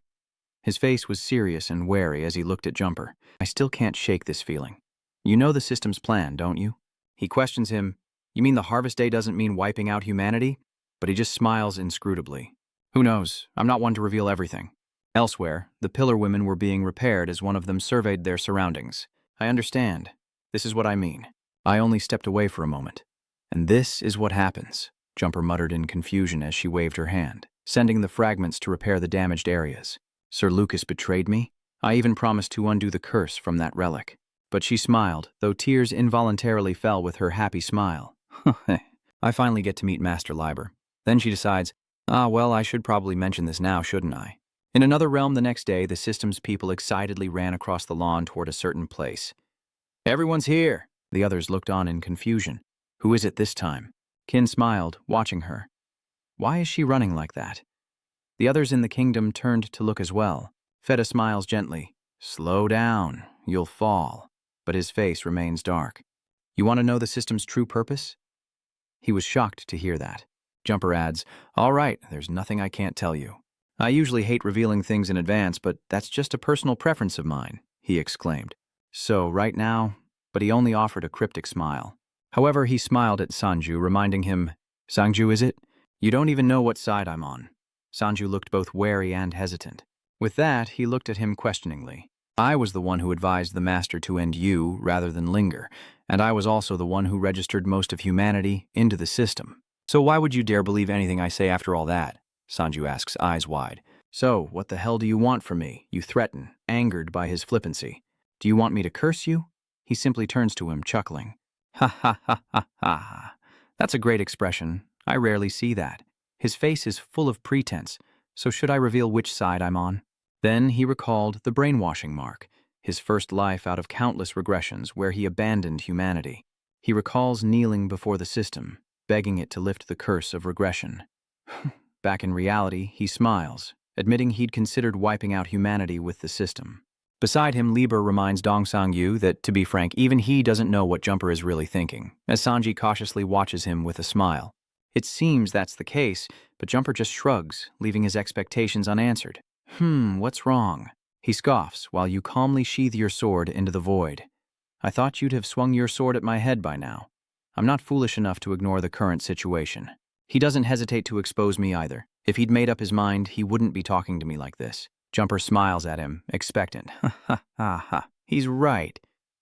His face was serious and wary as he looked at Jumper. I still can't shake this feeling. You know the system's plan, don't you? He questions him. You mean the harvest day doesn't mean wiping out humanity? But he just smiles inscrutably. Who knows? I'm not one to reveal everything. Elsewhere, the pillar women were being repaired as one of them surveyed their surroundings. I understand. This is what I mean. I only stepped away for a moment. And this is what happens, Jumper muttered in confusion as she waved her hand, sending the fragments to repair the damaged areas. Sir Lucas betrayed me? I even promised to undo the curse from that relic. But she smiled, though tears involuntarily fell with her happy smile. I finally get to meet Master Lieber. Then she decides, well, I should probably mention this now, shouldn't I? In another realm the next day, the system's people excitedly ran across the lawn toward a certain place. Everyone's here. The others looked on in confusion. Who is it this time? Kin smiled, watching her. Why is she running like that? The others in the kingdom turned to look as well. Feta smiles gently. Slow down, you'll fall. But his face remains dark. You want to know the system's true purpose? He was shocked to hear that. Jumper adds, all right, there's nothing I can't tell you. I usually hate revealing things in advance, but that's just a personal preference of mine, he exclaimed. So, right now, but he only offered a cryptic smile. However, he smiled at Sanju, reminding him, Sangju, is it? You don't even know what side I'm on. Sanju looked both wary and hesitant. With that, he looked at him questioningly. I was the one who advised the master to end you rather than linger, and I was also the one who registered most of humanity into the system. So why would you dare believe anything I say after all that? Sanju asks, eyes wide. So, what the hell do you want from me? You threaten, angered by his flippancy. Do you want me to curse you? He simply turns to him, chuckling. Ha ha ha ha ha. That's a great expression. I rarely see that. His face is full of pretense, so should I reveal which side I'm on? Then he recalled the brainwashing mark, his first life out of countless regressions where he abandoned humanity. He recalls kneeling before the system, begging it to lift the curse of regression. Back in reality, he smiles, admitting he'd considered wiping out humanity with the system. Beside him, Lieber reminds Dong Sang-yu that, to be frank, even he doesn't know what Jumper is really thinking, as Sanji cautiously watches him with a smile. It seems that's the case, but Jumper just shrugs, leaving his expectations unanswered. What's wrong? He scoffs while you calmly sheathe your sword into the void. I thought you'd have swung your sword at my head by now. I'm not foolish enough to ignore the current situation. He doesn't hesitate to expose me either. If he'd made up his mind, he wouldn't be talking to me like this. Jumper smiles at him, expectant. Ha ha ha ha. He's right.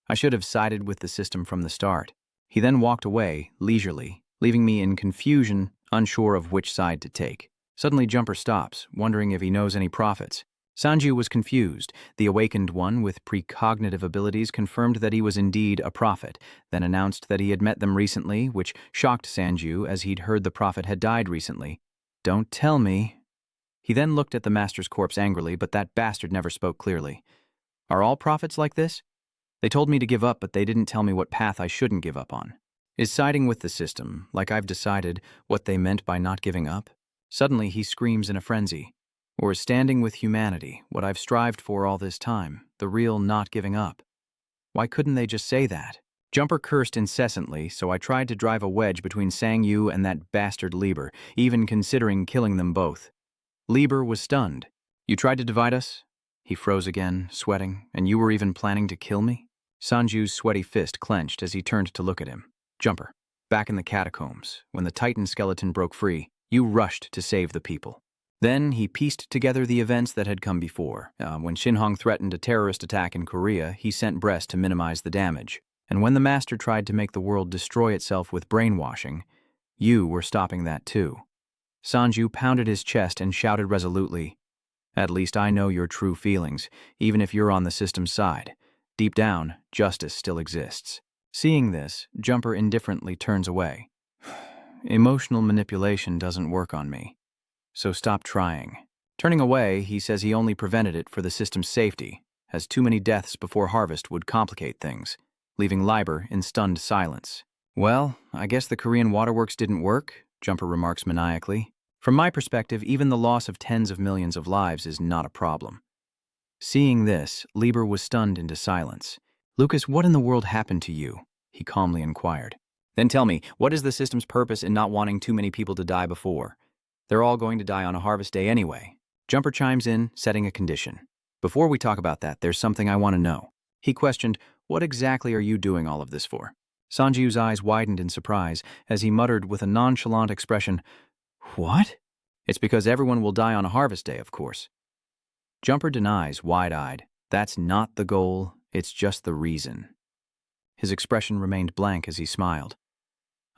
I should have sided with the system from the start. He then walked away, leisurely, leaving me in confusion unsure of which side to take. Suddenly Jumper stops, wondering if he knows any prophets. Sanju was confused. The awakened one with precognitive abilities confirmed that he was indeed a prophet, then announced that he had met them recently, which shocked Sanju as he'd heard the prophet had died recently. "Don't tell me." He then looked at the master's corpse angrily, but that bastard never spoke clearly. "Are all prophets like this? They told me to give up, but they didn't tell me what path I shouldn't give up on. Is siding with the system, like I've decided, what they meant by not giving up?" Suddenly he screams in a frenzy. "Or is standing with humanity, what I've strived for all this time, the real not giving up? Why couldn't they just say that?" Jumper cursed incessantly, so I tried to drive a wedge between Sang-yu and that bastard Lieber, even considering killing them both. Lieber was stunned. "You tried to divide us?" He froze again, sweating. "And you were even planning to kill me?" Sanju's sweaty fist clenched as he turned to look at him. "Jumper, back in the catacombs, when the Titan skeleton broke free, you rushed to save the people." Then he pieced together the events that had come before. When Shinhong threatened a terrorist attack in Korea, he sent Brest to minimize the damage. And when the Master tried to make the world destroy itself with brainwashing, you were stopping that too. Sanju pounded his chest and shouted resolutely, "At least I know your true feelings, even if you're on the system's side. Deep down, justice still exists." Seeing this, Jumper indifferently turns away. "Emotional manipulation doesn't work on me, so stop trying." Turning away, he says he only prevented it for the system's safety, as too many deaths before harvest would complicate things, leaving Lieber in stunned silence. "Well, I guess the Korean waterworks didn't work," Jumper remarks maniacally. "From my perspective, even the loss of tens of millions of lives is not a problem." Seeing this, Lieber was stunned into silence. "Lucas, what in the world happened to you?" he calmly inquired. "Then tell me, what is the system's purpose in not wanting too many people to die before? They're all going to die on a harvest day anyway." Jumper chimes in, setting a condition. "Before we talk about that, there's something I want to know." He questioned, "What exactly are you doing all of this for?" Sanju's eyes widened in surprise as he muttered with a nonchalant expression, "What?" "It's because everyone will die on a harvest day, of course." Jumper denies, wide-eyed. "That's not the goal, it's just the reason." His expression remained blank as he smiled.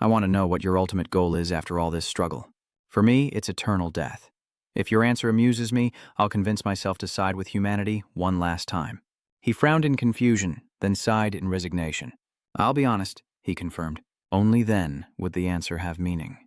"I want to know what your ultimate goal is after all this struggle. For me, it's eternal death. If your answer amuses me, I'll convince myself to side with humanity one last time." He frowned in confusion, then sighed in resignation. "I'll be honest," he confirmed. Only then would the answer have meaning.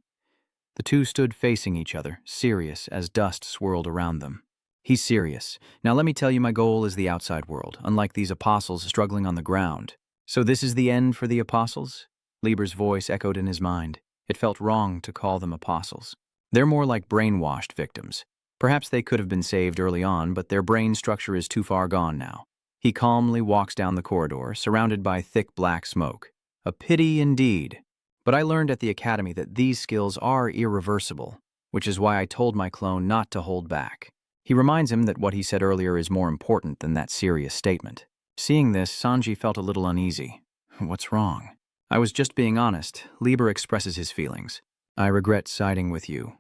The two stood facing each other, serious as dust swirled around them. "He's serious. Now let me tell you, my goal is the outside world, unlike these apostles struggling on the ground." "So this is the end for the apostles?" Lieber's voice echoed in his mind. It felt wrong to call them apostles. They're more like brainwashed victims. Perhaps they could have been saved early on, but their brain structure is too far gone now. He calmly walks down the corridor, surrounded by thick black smoke. A pity indeed. But I learned at the academy that these skills are irreversible, which is why I told my clone not to hold back. He reminds him that what he said earlier is more important than that serious statement. Seeing this, Sanji felt a little uneasy. "What's wrong?" "I was just being honest." Lieber expresses his feelings. "I regret siding with you."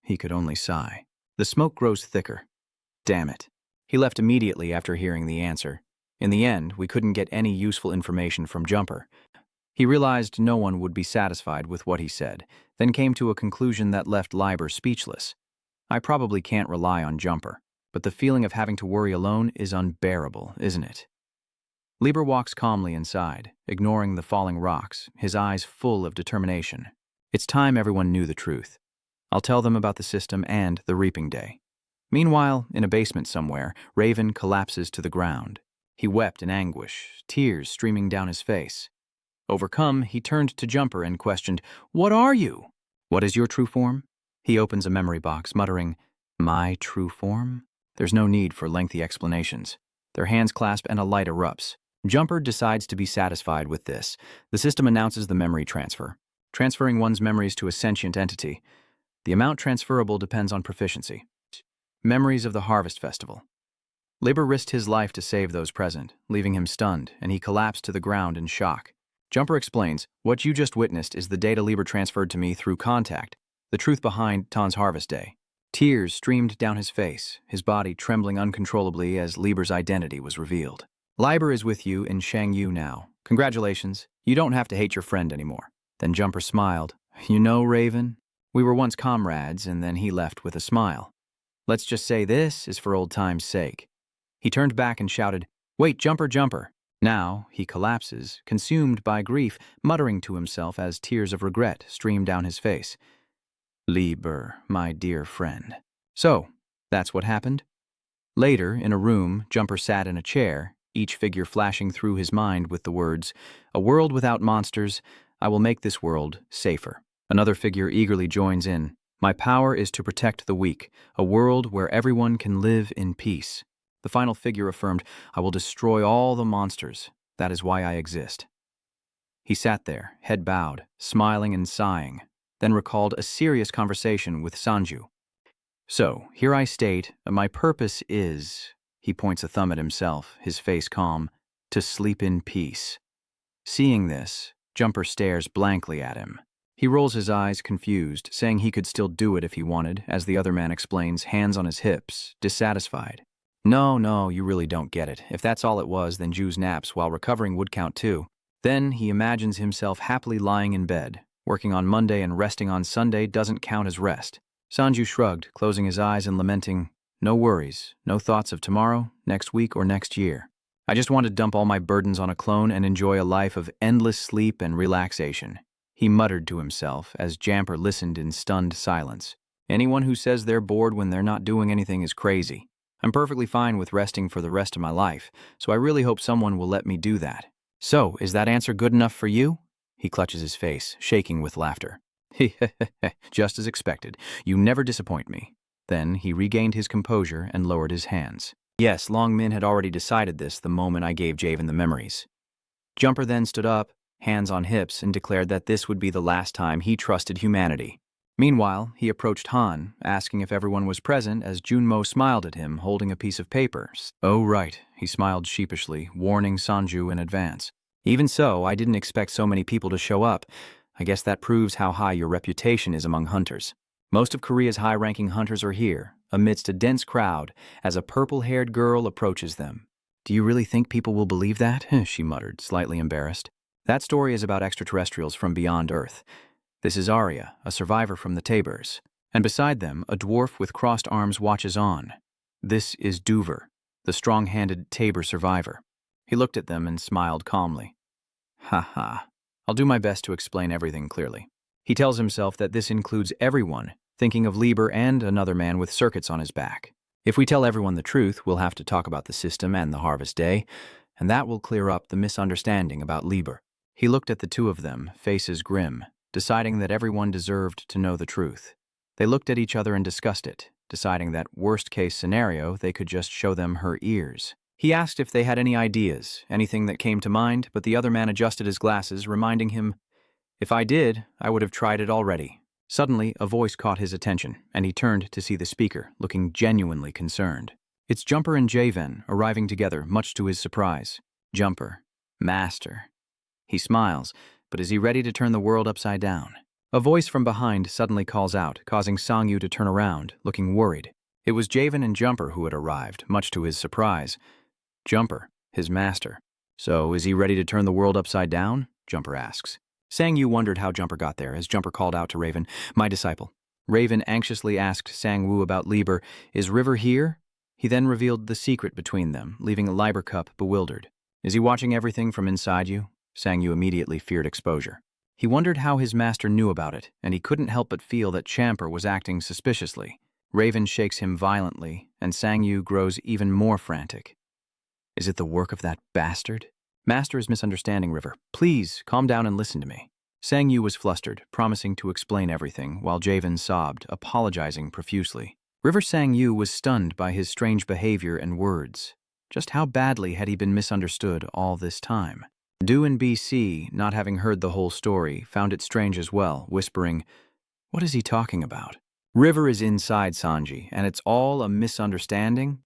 He could only sigh. The smoke grows thicker. Damn it. He left immediately after hearing the answer. In the end, we couldn't get any useful information from Jumper. He realized no one would be satisfied with what he said, then came to a conclusion that left Lieber speechless. I probably can't rely on Jumper, but the feeling of having to worry alone is unbearable, isn't it? Lieber walks calmly inside, ignoring the falling rocks, his eyes full of determination. It's time everyone knew the truth. I'll tell them about the system and the reaping day. Meanwhile, in a basement somewhere, Raven collapses to the ground. He wept in anguish, tears streaming down his face. Overcome, he turned to Jumper and questioned, "What are you?" "What is your true form?" He opens a memory box, muttering, "My true form?" There's no need for lengthy explanations. Their hands clasp and a light erupts. Jumper decides to be satisfied with this. The system announces the memory transfer, transferring one's memories to a sentient entity. The amount transferable depends on proficiency. Memories of the Harvest Festival. Lieber risked his life to save those present, leaving him stunned, and he collapsed to the ground in shock. Jumper explains, "What you just witnessed is the data Lieber transferred to me through contact, the truth behind Tan's Harvest Day." Tears streamed down his face, his body trembling uncontrollably as Lieber's identity was revealed. "Lieber is with you in Shangyu now. Congratulations, you don't have to hate your friend anymore." Then Jumper smiled. "You know, Raven, We were once comrades, and then he left with a smile. Let's just say this is for old time's sake. He turned back and shouted, "Wait, Jumper, Jumper!" Now he collapses, consumed by grief, muttering to himself as tears of regret stream down his face. Lieber, my dear friend. So, that's what happened? Later, in a room, Jumper sat in a chair, each figure flashing through his mind with the words, "A world without monsters, I will make this world safer." Another figure eagerly joins in, "My power is to protect the weak, a world where everyone can live in peace." The final figure affirmed, "I will destroy all the monsters. That is why I exist." He sat there, head bowed, smiling and sighing, then recalled a serious conversation with Sanju. "So, here I state, my purpose is," he points a thumb at himself, his face calm, "to sleep in peace." Seeing this, Jumper stares blankly at him. He rolls his eyes, confused, saying he could still do it if he wanted, as the other man explains, hands on his hips, dissatisfied. No, you really don't get it. If that's all it was, then Jew's naps while recovering would count too. Then he imagines himself happily lying in bed. Working on Monday and resting on Sunday doesn't count as rest. Sanju shrugged, closing his eyes and lamenting, "No worries, no thoughts of tomorrow, next week, or next year. I just want to dump all my burdens on a clone and enjoy a life of endless sleep and relaxation." He muttered to himself as Jumper listened in stunned silence. "Anyone who says they're bored when they're not doing anything is crazy. I'm perfectly fine with resting for the rest of my life, so I really hope someone will let me do that." "So, is that answer good enough for you?" He clutches his face, shaking with laughter. "Just as expected. You never disappoint me." Then he regained his composure and lowered his hands. "Yes, Long Min had already decided this the moment I gave Javen the memories." Jumper then stood up, hands on hips, and declared that this would be the last time he trusted humanity. Meanwhile, he approached Han, asking if everyone was present as Junmo smiled at him, holding a piece of paper. "Oh, right," he smiled sheepishly, warning Sanju in advance. "Even so, I didn't expect so many people to show up. I guess that proves how high your reputation is among hunters. Most of Korea's high-ranking hunters are here, amidst a dense crowd, as a purple-haired girl approaches them." "Do you really think people will believe that?" she muttered, slightly embarrassed. "That story is about extraterrestrials from beyond Earth. This is Arya, a survivor from the Tabors. And beside them, a dwarf with crossed arms watches on. This is Duver, the strong-handed Tabor survivor." He looked at them and smiled calmly. "Ha ha. I'll do my best to explain everything clearly." He tells himself that this includes everyone, thinking of Lieber and another man with circuits on his back. If we tell everyone the truth, we'll have to talk about the system and the harvest day, and that will clear up the misunderstanding about Lieber. He looked at the two of them, faces grim, deciding that everyone deserved to know the truth. They looked at each other and discussed it, deciding that worst-case scenario, they could just show them her ears. He asked if they had any ideas, anything that came to mind, but the other man adjusted his glasses, reminding him, "If I did, I would have tried it already." Suddenly, a voice caught his attention, and he turned to see the speaker, looking genuinely concerned. It's Jumper and Javen, arriving together, much to his surprise. Jumper. Master. He smiles, but is he ready to turn the world upside down? A voice from behind suddenly calls out, causing Sangyu to turn around, looking worried. It was Javen and Jumper who had arrived, much to his surprise. Jumper, his master. "So, is he ready to turn the world upside down?" Jumper asks. Sangyu wondered how Jumper got there, as Jumper called out to Raven, "My disciple." Raven anxiously asked Sangwoo about Lieber, "Is River here?" He then revealed the secret between them, leaving Lieber Cup bewildered. "Is he watching everything from inside you?" Sangyu immediately feared exposure. He wondered how his master knew about it, and he couldn't help but feel that Champer was acting suspiciously. Raven shakes him violently, and Sangyu grows even more frantic. "Is it the work of that bastard?" "Master is misunderstanding River. Please, calm down and listen to me." Sangyu was flustered, promising to explain everything, while Javen sobbed, apologizing profusely. River Sangyu was stunned by his strange behavior and words. Just how badly had he been misunderstood all this time? Du and BC, not having heard the whole story, found it strange as well, whispering, "What is he talking about? River is inside Sanji, and it's all a misunderstanding?"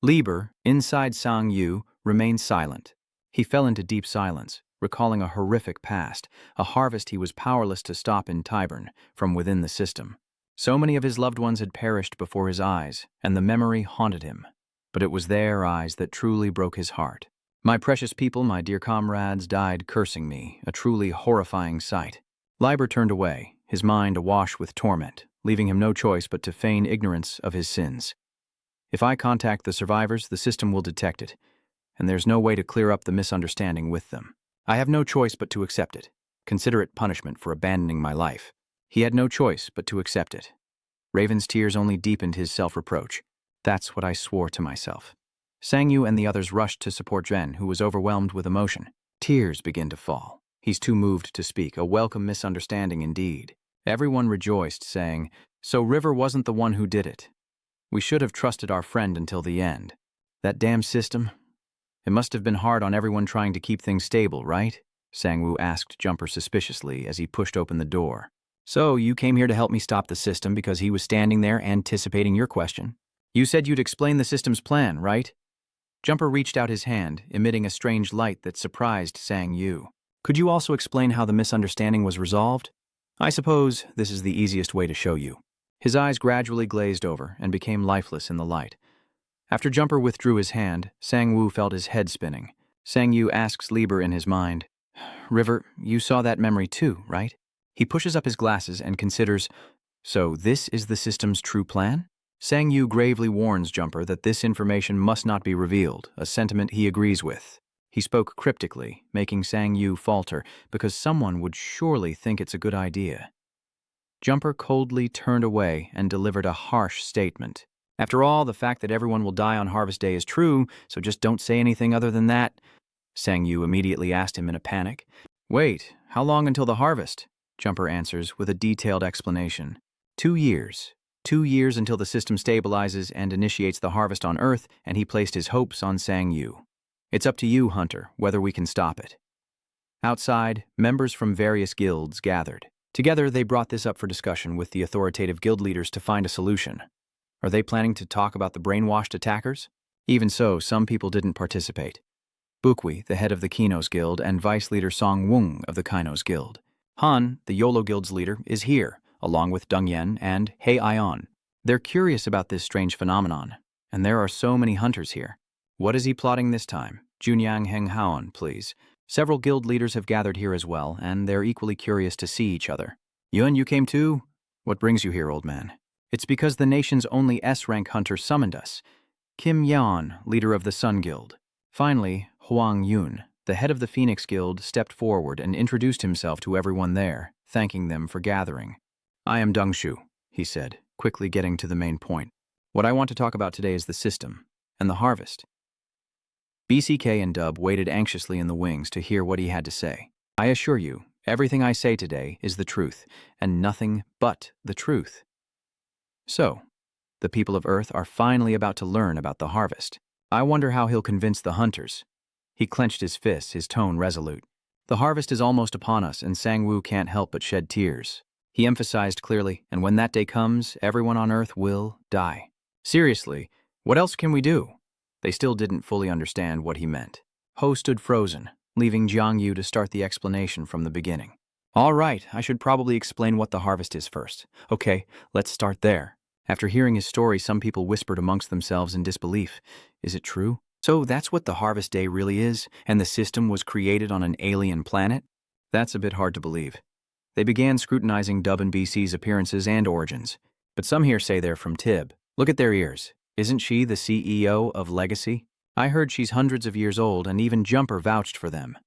Lieber, inside Sangyu, remained silent. He fell into deep silence, recalling a horrific past, a harvest he was powerless to stop in Tybern, from within the system. So many of his loved ones had perished before his eyes, and the memory haunted him. But it was their eyes that truly broke his heart. "My precious people, my dear comrades, died cursing me, a truly horrifying sight." Lieber turned away, his mind awash with torment, leaving him no choice but to feign ignorance of his sins. If I contact the survivors, the system will detect it, and there's no way to clear up the misunderstanding with them. I have no choice but to accept it. Consider it punishment for abandoning my life. He had no choice but to accept it. Raven's tears only deepened his self-reproach. That's what I swore to myself. Sangyu and the others rushed to support Jen, who was overwhelmed with emotion. Tears begin to fall. He's too moved to speak, a welcome misunderstanding indeed. Everyone rejoiced, saying, "So River wasn't the one who did it. We should have trusted our friend until the end. That damn system. It must have been hard on everyone trying to keep things stable, right?" Sangwoo asked Jumper suspiciously as he pushed open the door. "So you came here to help me stop the system because he was standing there anticipating your question? You said you'd explain the system's plan, right?" Jumper reached out his hand, emitting a strange light that surprised Sangyu. "Could you also explain how the misunderstanding was resolved? I suppose this is the easiest way to show you." His eyes gradually glazed over and became lifeless in the light. After Jumper withdrew his hand, Sangwoo felt his head spinning. Sangyu asks Lieber in his mind, "River, you saw that memory too, right?" He pushes up his glasses and considers, "So this is the system's true plan?" Sangyu gravely warns Jumper that this information must not be revealed, a sentiment he agrees with. He spoke cryptically, making Sangyu falter, because someone would surely think it's a good idea. Jumper coldly turned away and delivered a harsh statement. "After all, the fact that everyone will die on Harvest Day is true, so just don't say anything other than that." Sangyu immediately asked him in a panic. "Wait, how long until the harvest?" Jumper answers with a detailed explanation. 2 years. 2 years until the system stabilizes and initiates the harvest on Earth, and he placed his hopes on Sangyu. "It's up to you, Hunter, whether we can stop it." Outside, members from various guilds gathered. Together, they brought this up for discussion with the authoritative guild leaders to find a solution. Are they planning to talk about the brainwashed attackers? Even so, some people didn't participate. Bukwi, the head of the Kinos Guild, and vice leader Song Wung of the Kinos Guild. Han, the Yolo Guild's leader, is here, along with Deng Yen and Hei Ion. They're curious about this strange phenomenon, and there are so many hunters here. What is he plotting this time? Junyang Heng Haon, please. Several guild leaders have gathered here as well, and they're equally curious to see each other. Yun, you came too? What brings you here, old man? It's because the nation's only S-rank hunter summoned us. Kim Yan, leader of the Sun Guild. Finally, Huang Yun, the head of the Phoenix Guild, stepped forward and introduced himself to everyone there, thanking them for gathering. "I am Deng Shu," he said, quickly getting to the main point. "What I want to talk about today is the system and the harvest." BCK and Dub waited anxiously in the wings to hear what he had to say. "I assure you, everything I say today is the truth, and nothing but the truth." So, the people of Earth are finally about to learn about the harvest. I wonder how he'll convince the hunters. He clenched his fists, his tone resolute. The harvest is almost upon us, and Sangwoo can't help but shed tears. He emphasized clearly, and when that day comes, everyone on Earth will die. Seriously, what else can we do? They still didn't fully understand what he meant. Ho stood frozen, leaving Jiang Yu to start the explanation from the beginning. "All right, I should probably explain what the harvest is first. Okay, let's start there." After hearing his story, some people whispered amongst themselves in disbelief. Is it true? So that's what the Harvest Day really is, and the system was created on an alien planet? That's a bit hard to believe. They began scrutinizing Dub and BC's appearances and origins. But some here say they're from Tib. Look at their ears. Isn't she the CEO of Legacy? I heard she's hundreds of years old, and even Jumper vouched for them.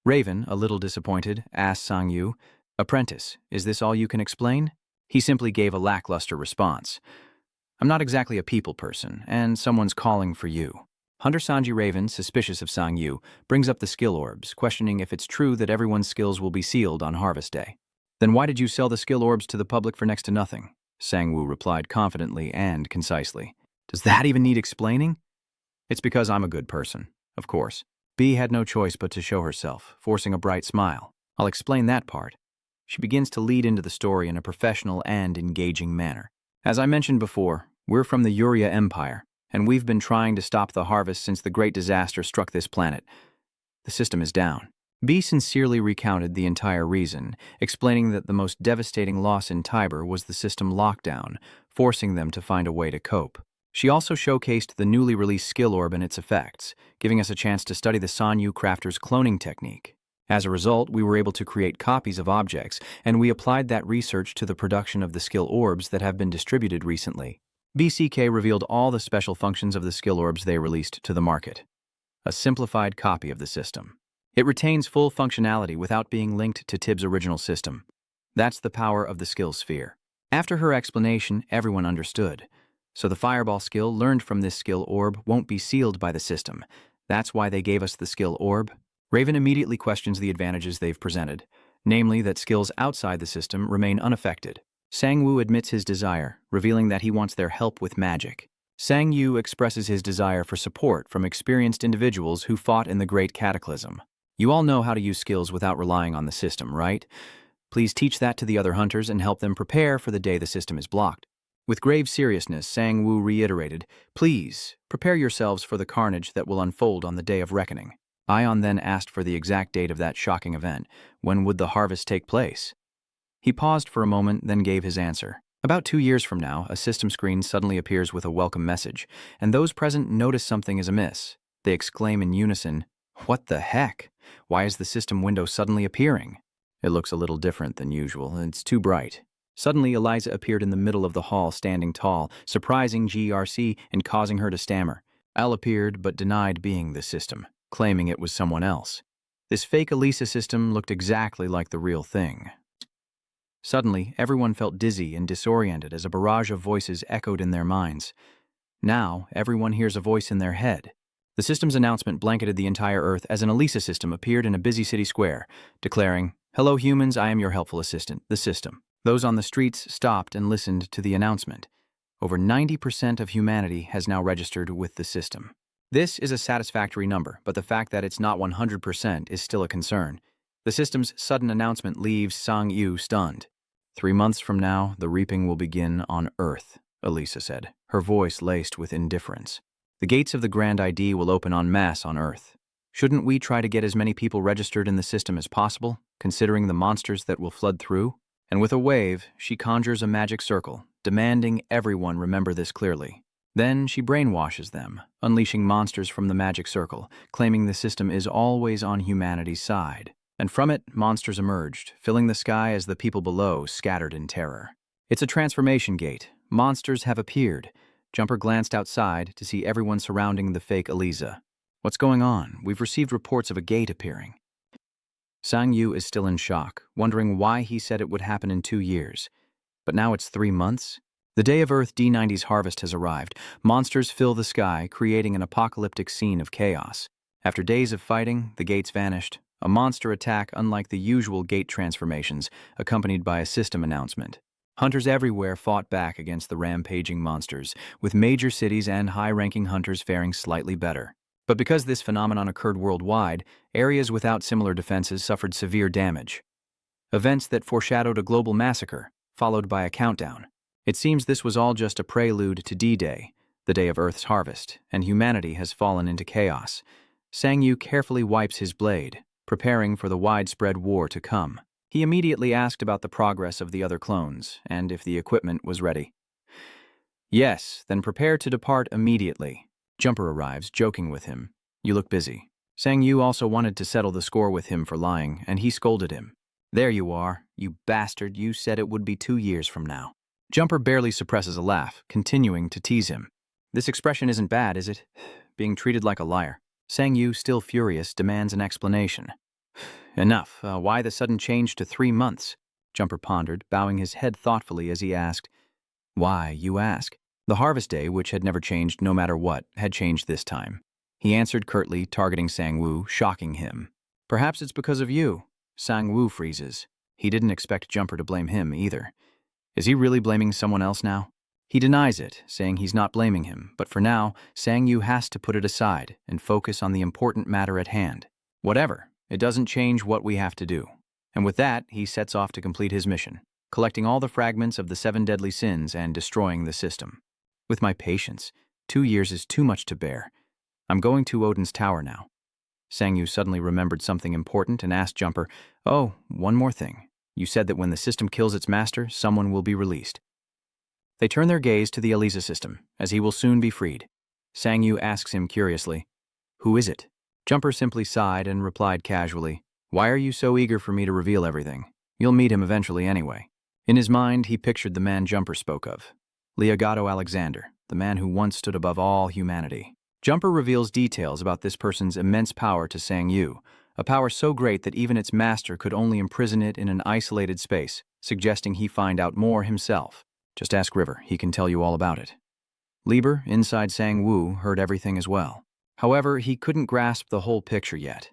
Raven, a little disappointed, asked Sangyu, "Apprentice, is this all you can explain?" He simply gave a lackluster response. "I'm not exactly a people person, and someone's calling for you." Hunter Sanji Raven, suspicious of Sangyu, brings up the skill orbs, questioning if it's true that everyone's skills will be sealed on Harvest Day. "Then why did you sell the skill orbs to the public for next to nothing?" Sangwoo replied confidently and concisely. "Does that even need explaining?" "It's because I'm a good person, of course." B had no choice but to show herself, forcing a bright smile. "I'll explain that part." She begins to lead into the story in a professional and engaging manner. "As I mentioned before, we're from the Uria Empire, and we've been trying to stop the harvest since the great disaster struck this planet. The system is down." B sincerely recounted the entire reason, explaining that the most devastating loss in Tiber was the system lockdown, forcing them to find a way to cope. She also showcased the newly released skill orb and its effects, giving us a chance to study the Sanyu crafter's cloning technique. As a result, we were able to create copies of objects, and we applied that research to the production of the skill orbs that have been distributed recently. BCK revealed all the special functions of the skill orbs they released to the market. A simplified copy of the system. It retains full functionality without being linked to TIB's original system. That's the power of the skill sphere. After her explanation, everyone understood. So the fireball skill learned from this skill orb won't be sealed by the system. That's why they gave us the skill orb. Raven immediately questions the advantages they've presented, namely that skills outside the system remain unaffected. Sang-woo admits his desire, revealing that he wants their help with magic. Sang-yu expresses his desire for support from experienced individuals who fought in the Great Cataclysm. You all know how to use skills without relying on the system, right? Please teach that to the other hunters and help them prepare for the day the system is blocked. With grave seriousness, Sang-woo reiterated, "Please, prepare yourselves for the carnage that will unfold on the day of reckoning." Ion then asked for the exact date of that shocking event. When would the harvest take place? He paused for a moment, then gave his answer. About 2 years from now, a system screen suddenly appears with a welcome message, and those present notice something is amiss. They exclaim in unison, "What the heck? Why is the system window suddenly appearing?" It looks a little different than usual. It's too bright. Suddenly, Eliza appeared in the middle of the hall, standing tall, surprising GRC and causing her to stammer. Al appeared, but denied being the system, claiming it was someone else. This fake Elisa system looked exactly like the real thing. Suddenly, everyone felt dizzy and disoriented as a barrage of voices echoed in their minds. Now, everyone hears a voice in their head. The system's announcement blanketed the entire Earth as an Elisa system appeared in a busy city square, declaring, "Hello humans, I am your helpful assistant, the system." Those on the streets stopped and listened to the announcement. Over 90% of humanity has now registered with the system. This is a satisfactory number, but the fact that it's not 100% is still a concern. The system's sudden announcement leaves Sang-yu stunned. 3 months from now, the reaping will begin on Earth, Elisa said, her voice laced with indifference. The gates of the Grand ID will open en masse on Earth. Shouldn't we try to get as many people registered in the system as possible, considering the monsters that will flood through? And with a wave, she conjures a magic circle, demanding everyone remember this clearly. Then she brainwashes them, unleashing monsters from the magic circle, claiming the system is always on humanity's side. And from it, monsters emerged, filling the sky as the people below scattered in terror. It's a transformation gate. Monsters have appeared. Jumper glanced outside to see everyone surrounding the fake Eliza. What's going on? We've received reports of a gate appearing. Sang-yu is still in shock, wondering why he said it would happen in 2 years. But now it's 3 months? The day of Earth D90's harvest has arrived. Monsters fill the sky, creating an apocalyptic scene of chaos. After days of fighting, the gates vanished. A monster attack unlike the usual gate transformations, accompanied by a system announcement. Hunters everywhere fought back against the rampaging monsters, with major cities and high-ranking hunters faring slightly better. But because this phenomenon occurred worldwide, areas without similar defenses suffered severe damage. Events that foreshadowed a global massacre, followed by a countdown. It seems this was all just a prelude to D-Day, the day of Earth's harvest, and humanity has fallen into chaos. Sang-yu carefully wipes his blade, preparing for the widespread war to come. He immediately asked about the progress of the other clones, and if the equipment was ready. "Yes, then prepare to depart immediately." Jumper arrives, joking with him. "You look busy." Sang-yu also wanted to settle the score with him for lying, and he scolded him. "There you are, you bastard, you said it would be 2 years from now." Jumper barely suppresses a laugh, continuing to tease him. "This expression isn't bad, is it? Being treated like a liar." Sang-yu, still furious, demands an explanation. "Enough. Why the sudden change to 3 months?" Jumper pondered, bowing his head thoughtfully as he asked. "Why, you ask?" The harvest day, which had never changed no matter what, had changed this time. He answered curtly, targeting Sang-woo, shocking him. "Perhaps it's because of you." Sang-woo freezes. He didn't expect Jumper to blame him either. Is he really blaming someone else now? He denies it, saying he's not blaming him, but for now, Sang-yu has to put it aside and focus on the important matter at hand. Whatever, it doesn't change what we have to do. And with that, he sets off to complete his mission, collecting all the fragments of the 7 deadly sins and destroying the system. With my patience, 2 years is too much to bear. I'm going to Odin's tower now. Sang-yu suddenly remembered something important and asked Jumper, "Oh, one more thing. You said that when the system kills its master, someone will be released." They turn their gaze to the Eliza system, as he will soon be freed. Sang-yu asks him curiously, "Who is it?" Jumper simply sighed and replied casually, Why are you so eager for me to reveal everything? You'll meet him eventually anyway. In his mind, he pictured the man Jumper spoke of. Leogato Alexander, the man who once stood above all humanity. Jumper reveals details about this person's immense power to Sang Yu, a power so great that even its master could only imprison it in an isolated space, suggesting he find out more himself. Just ask River, he can tell you all about it. Lieber, inside Sang Woo, heard everything as well. However, he couldn't grasp the whole picture yet.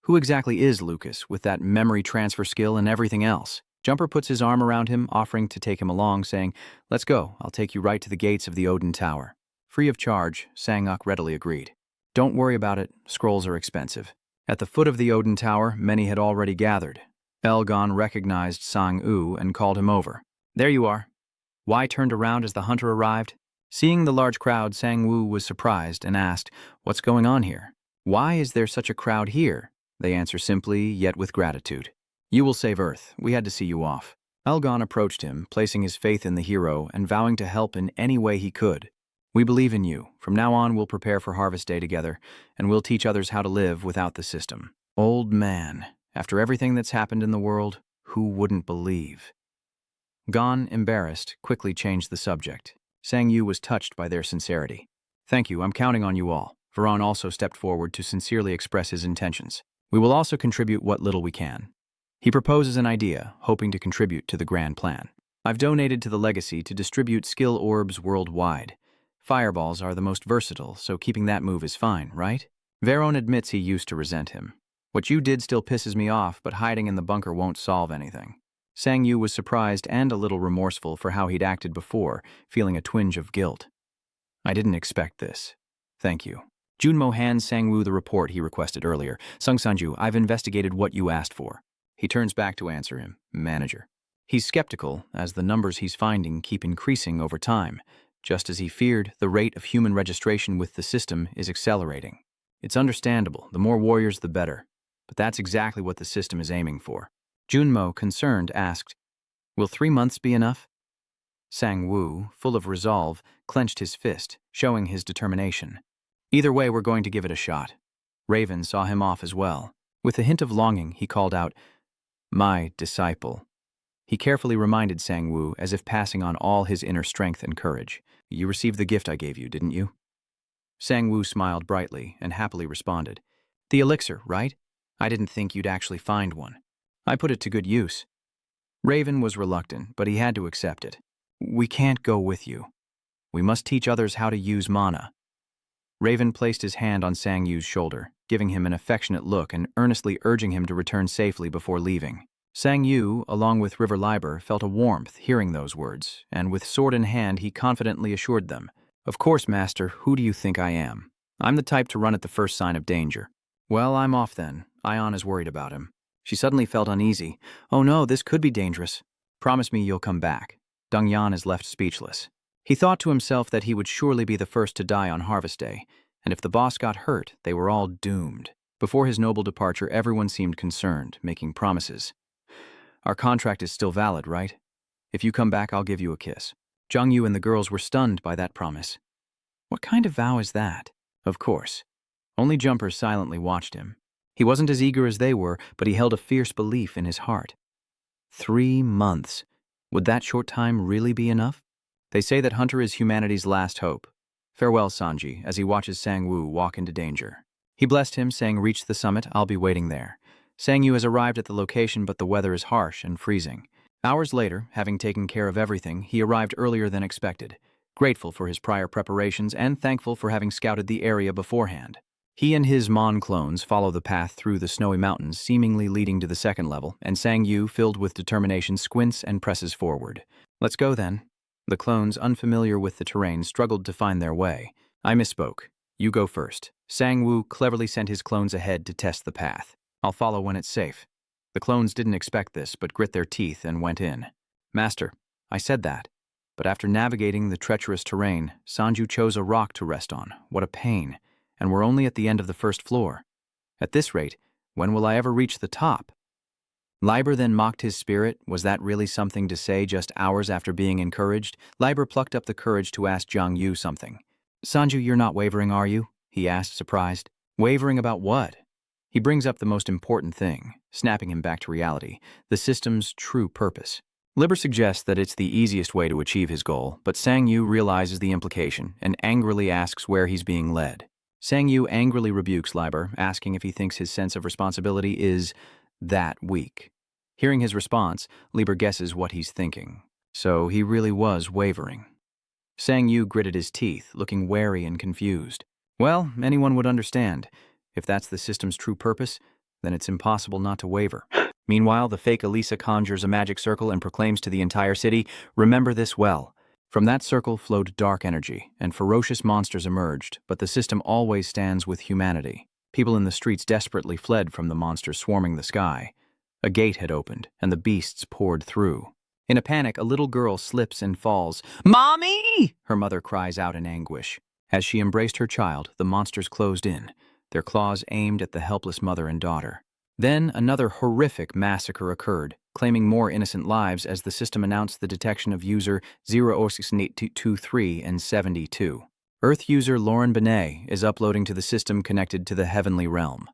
Who exactly is Lucas, with that memory transfer skill and everything else? Jumper puts his arm around him, offering to take him along, saying, "Let's go, I'll take you right to the gates of the Odin Tower." Free of charge, Sang-ok readily agreed. Don't worry about it, scrolls are expensive. At the foot of the Odin Tower, many had already gathered. Elgon recognized Sang-u and called him over. "There you are." Wai turned around as the hunter arrived. Seeing the large crowd, Sang-woo was surprised and asked, "What's going on here? Why is there such a crowd here?" They answer simply, yet with gratitude. "You will save Earth. We had to see you off." Elgon approached him, placing his faith in the hero and vowing to help in any way he could. "We believe in you. From now on, we'll prepare for Harvest Day together, and we'll teach others how to live without the system." Old man, after everything that's happened in the world, who wouldn't believe? Gon, embarrassed, quickly changed the subject. Sang-yu was touched by their sincerity. "Thank you, I'm counting on you all." Varan also stepped forward to sincerely express his intentions. "We will also contribute what little we can." He proposes an idea, hoping to contribute to the grand plan. "I've donated to the legacy to distribute skill orbs worldwide. Fireballs are the most versatile, so keeping that move is fine, right?" Varon admits he used to resent him. "What you did still pisses me off, but hiding in the bunker won't solve anything." Sang-yu was surprised and a little remorseful for how he'd acted before, feeling a twinge of guilt. "I didn't expect this. Thank you." Junmo hands Sang-woo the report he requested earlier. "Sung Sanju, I've investigated what you asked for." He turns back to answer him, "Manager." He's skeptical, as the numbers he's finding keep increasing over time. Just as he feared, the rate of human registration with the system is accelerating. It's understandable, the more warriors the better. But that's exactly what the system is aiming for. Junmo, concerned, asked, "Will 3 months be enough?" Sang-woo, full of resolve, clenched his fist, showing his determination. "Either way, we're going to give it a shot." Raven saw him off as well. With a hint of longing, he called out, "My disciple." He carefully reminded Sang-woo, as if passing on all his inner strength and courage. "You received the gift I gave you, didn't you?" Sang-woo smiled brightly and happily responded, "The elixir, right? I didn't think you'd actually find one. I put it to good use." Raven was reluctant, but he had to accept it. "We can't go with you. We must teach others how to use mana." Raven placed his hand on Sang-yu's shoulder, giving him an affectionate look and earnestly urging him to return safely before leaving. Sang-yu, along with River Liber, felt a warmth hearing those words, and with sword in hand he confidently assured them, "Of course, Master, who do you think I am? I'm the type to run at the first sign of danger." "Well, I'm off then. Ion is worried about him." She suddenly felt uneasy. "Oh no, this could be dangerous. Promise me you'll come back." Dongyan is left speechless. He thought to himself that he would surely be the first to die on Harvest Day, and if the boss got hurt, they were all doomed. Before his noble departure, everyone seemed concerned, making promises. "Our contract is still valid, right? If you come back, I'll give you a kiss." Zhang Yu and the girls were stunned by that promise. What kind of vow is that? Of course. Only Jumper silently watched him. He wasn't as eager as they were, but he held a fierce belief in his heart. 3 months. Would that short time really be enough? They say that Hunter is humanity's last hope. Farewell, Sanji, as he watches Sang-woo walk into danger. He blessed him, saying, "Reach the summit, I'll be waiting there." Sang-yu has arrived at the location, but the weather is harsh and freezing. Hours later, having taken care of everything, he arrived earlier than expected, grateful for his prior preparations and thankful for having scouted the area beforehand. He and his Mon clones follow the path through the snowy mountains, seemingly leading to the second level, and Sang-yu, filled with determination, squints and presses forward. "Let's go, then." The clones, unfamiliar with the terrain, struggled to find their way. "I misspoke. You go first." Sang-woo cleverly sent his clones ahead to test the path. "I'll follow when it's safe." The clones didn't expect this, but grit their teeth and went in. "Master, I said that. But after navigating the treacherous terrain, Sanju chose a rock to rest on. What a pain. And we're only at the end of the first floor. At this rate, when will I ever reach the top?" Liber then mocked his spirit. Was that really something to say just hours after being encouraged? Liber plucked up the courage to ask Zhang Yu something. "Sanju, you're not wavering, are you?" he asked, surprised. "Wavering about what?" He brings up the most important thing, snapping him back to reality, the system's true purpose. Liber suggests that it's the easiest way to achieve his goal, but Sang-yu realizes the implication and angrily asks where he's being led. Sang-yu angrily rebukes Liber, asking if he thinks his sense of responsibility is that weak. Hearing his response, Liber guesses what he's thinking. So he really was wavering. Sang-yu gritted his teeth, looking wary and confused. Well, anyone would understand. If that's the system's true purpose, then it's impossible not to waver. Meanwhile, the fake Elisa conjures a magic circle and proclaims to the entire city, "Remember this well." From that circle flowed dark energy, and ferocious monsters emerged, but the system always stands with humanity. People in the streets desperately fled from the monsters swarming the sky. A gate had opened, and the beasts poured through. In a panic, a little girl slips and falls. "Mommy!" her mother cries out in anguish. As she embraced her child, the monsters closed in, their claws aimed at the helpless mother and daughter. Then another horrific massacre occurred, claiming more innocent lives as the system announced the detection of user 0068223 and 72. Earth user Lauren Benet is uploading to the system connected to the heavenly realm.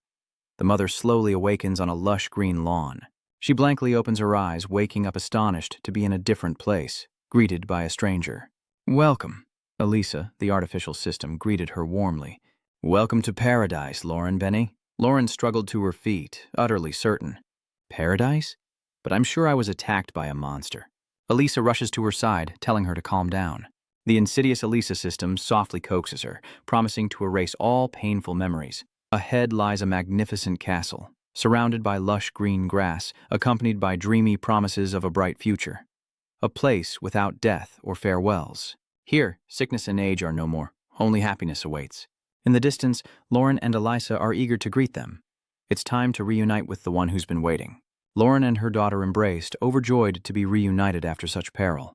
The mother slowly awakens on a lush green lawn. She blankly opens her eyes, waking up astonished to be in a different place, greeted by a stranger. "Welcome." Elisa, the artificial system, greeted her warmly. "Welcome to paradise, Lauren Benny." Lauren struggled to her feet, utterly certain. Paradise? But I'm sure I was attacked by a monster. Elisa rushes to her side, telling her to calm down. The insidious Elisa system softly coaxes her, promising to erase all painful memories. Ahead lies a magnificent castle, surrounded by lush green grass, accompanied by dreamy promises of a bright future. A place without death or farewells. Here, sickness and age are no more. Only happiness awaits. In the distance, Lauren and Elisa are eager to greet them. It's time to reunite with the one who's been waiting. Lauren and her daughter embraced, overjoyed to be reunited after such peril.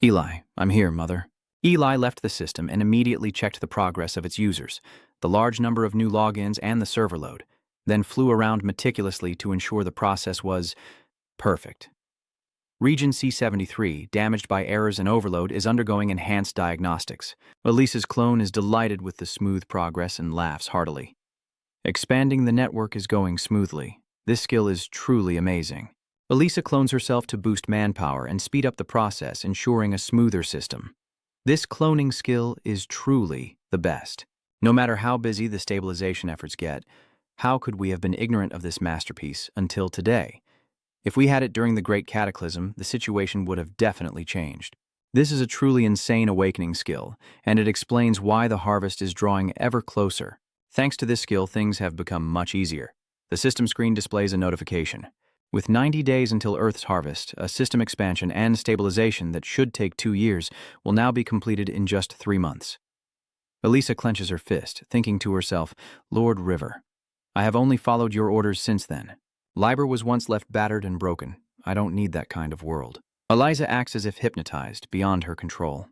"Eli, I'm here, Mother." Eli left the system and immediately checked the progress of its users, the large number of new logins and the server load, then flew around meticulously to ensure the process was perfect. Region C73, damaged by errors and overload, is undergoing enhanced diagnostics. Elisa's clone is delighted with the smooth progress and laughs heartily. Expanding the network is going smoothly. This skill is truly amazing. Elisa clones herself to boost manpower and speed up the process, ensuring a smoother system. This cloning skill is truly the best. No matter how busy the stabilization efforts get, how could we have been ignorant of this masterpiece until today? If we had it during the Great Cataclysm, the situation would have definitely changed. This is a truly insane awakening skill, and it explains why the harvest is drawing ever closer. Thanks to this skill, things have become much easier. The system screen displays a notification. With 90 days until Earth's harvest, a system expansion and stabilization that should take 2 years will now be completed in just 3 months. Elisa clenches her fist, thinking to herself, "Lord River, I have only followed your orders since then. Liber was once left battered and broken. I don't need that kind of world." Eliza acts as if hypnotized, beyond her control.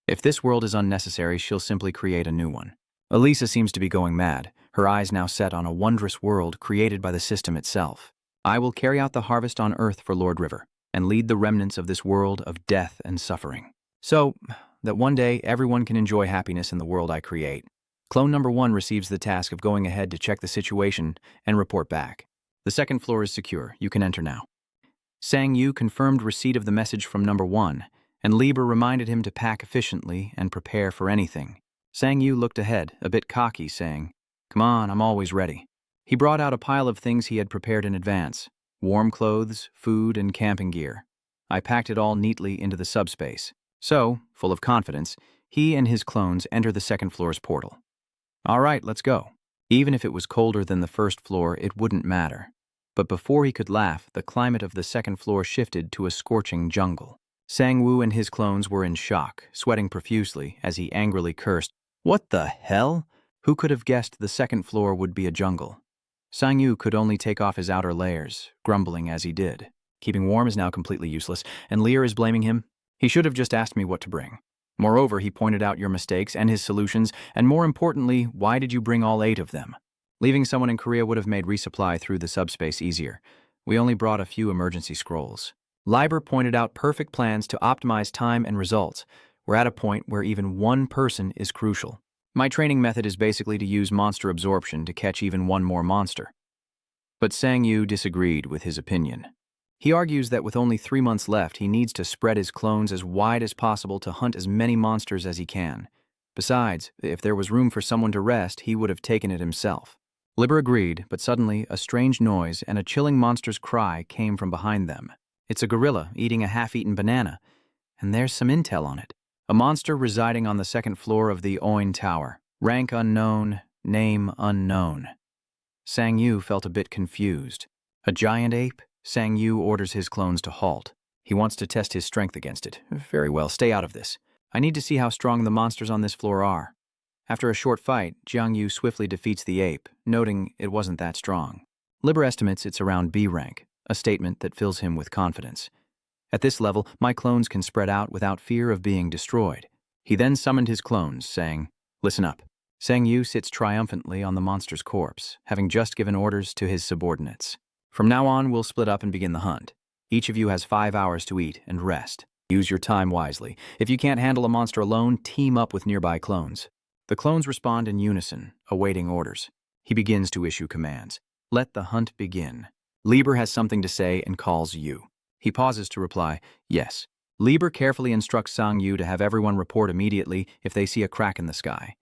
If this world is unnecessary, she'll simply create a new one. Elisa seems to be going mad, her eyes now set on a wondrous world created by the system itself. "I will carry out the harvest on Earth for Lord River, and lead the remnants of this world of death and suffering. So that one day everyone can enjoy happiness in the world I create." Clone number 1 receives the task of going ahead to check the situation and report back. "The second floor is secure. You can enter now." Sang-yu confirmed receipt of the message from number 1, and Liber reminded him to pack efficiently and prepare for anything. Sang-yu looked ahead, a bit cocky, saying, "Come on, I'm always ready." He brought out a pile of things he had prepared in advance: warm clothes, food, and camping gear. I packed it all neatly into the subspace. So, full of confidence, he and his clones enter the second floor's portal. "All right, let's go." Even if it was colder than the first floor, it wouldn't matter. But before he could laugh, the climate of the second floor shifted to a scorching jungle. Sang-woo and his clones were in shock, sweating profusely as he angrily cursed, "What the hell? Who could have guessed the second floor would be a jungle?" Sang-yu could only take off his outer layers, grumbling as he did. Keeping warm is now completely useless, and Lear is blaming him. "He should have just asked me what to bring. Moreover, he pointed out your mistakes and his solutions, and more importantly, why did you bring all 8 of them? Leaving someone in Korea would have made resupply through the subspace easier. We only brought a few emergency scrolls." Liber pointed out perfect plans to optimize time and results. We're at a point where even one person is crucial. My training method is basically to use monster absorption to catch even one more monster. But Sang Yu disagreed with his opinion. He argues that with only 3 months left, he needs to spread his clones as wide as possible to hunt as many monsters as he can. Besides, if there was room for someone to rest, he would have taken it himself. Liber agreed, but suddenly a strange noise and a chilling monster's cry came from behind them. It's a gorilla eating a half-eaten banana, and there's some intel on it. A monster residing on the 2nd floor of the Oin Tower. Rank unknown, name unknown. Sang Yu felt a bit confused. A giant ape? Sang Yu orders his clones to halt. He wants to test his strength against it. Very well, stay out of this. I need to see how strong the monsters on this floor are. After a short fight, Jiang Yu swiftly defeats the ape, noting it wasn't that strong. Liber estimates it's around B rank, a statement that fills him with confidence. At this level, my clones can spread out without fear of being destroyed. He then summoned his clones, saying, "Listen up." Sang Yu sits triumphantly on the monster's corpse, having just given orders to his subordinates. From now on, we'll split up and begin the hunt. Each of you has 5 hours to eat and rest. Use your time wisely. If you can't handle a monster alone, team up with nearby clones. The clones respond in unison, awaiting orders. He begins to issue commands. Let the hunt begin. Liber has something to say and calls Yu. He pauses to reply, yes. Liber carefully instructs Sang Yu to have everyone report immediately if they see a crack in the sky.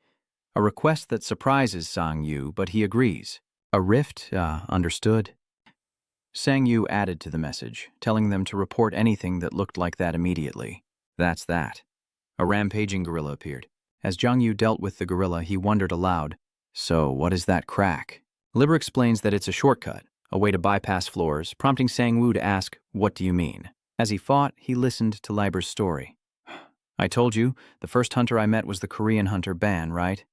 A request that surprises Sang Yu, but he agrees. A rift, understood. Sang Yu added to the message, telling them to report anything that looked like that immediately. That's that. A rampaging gorilla appeared. As Jiang Yu dealt with the gorilla, he wondered aloud, so what is that crack? Liber explains that it's a shortcut, a way to bypass floors, prompting Sang Wu to ask, what do you mean? As he fought, he listened to Liber's story. I told you, the first hunter I met was the Korean hunter Ban, right?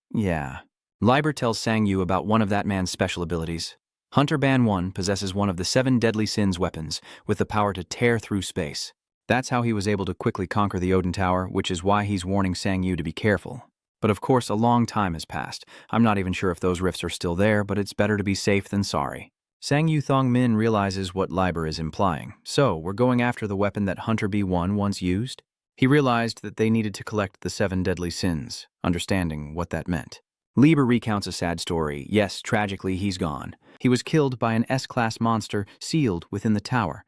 Yeah. Liber tells Sang Yu about one of that man's special abilities. Hunter Ban 1 possesses one of the 7 deadly sins weapons, with the power to tear through space. That's how he was able to quickly conquer the Odin Tower, which is why he's warning Sang Yu to be careful. But of course, a long time has passed. I'm not even sure if those rifts are still there, but it's better to be safe than sorry. Sang Yu Thong Min realizes what Liber is implying. So, we're going after the weapon that Hunter B1 once used? He realized that they needed to collect the 7 deadly sins, understanding what that meant. Liber recounts a sad story. Yes, tragically, he's gone. He was killed by an S-class monster sealed within the tower,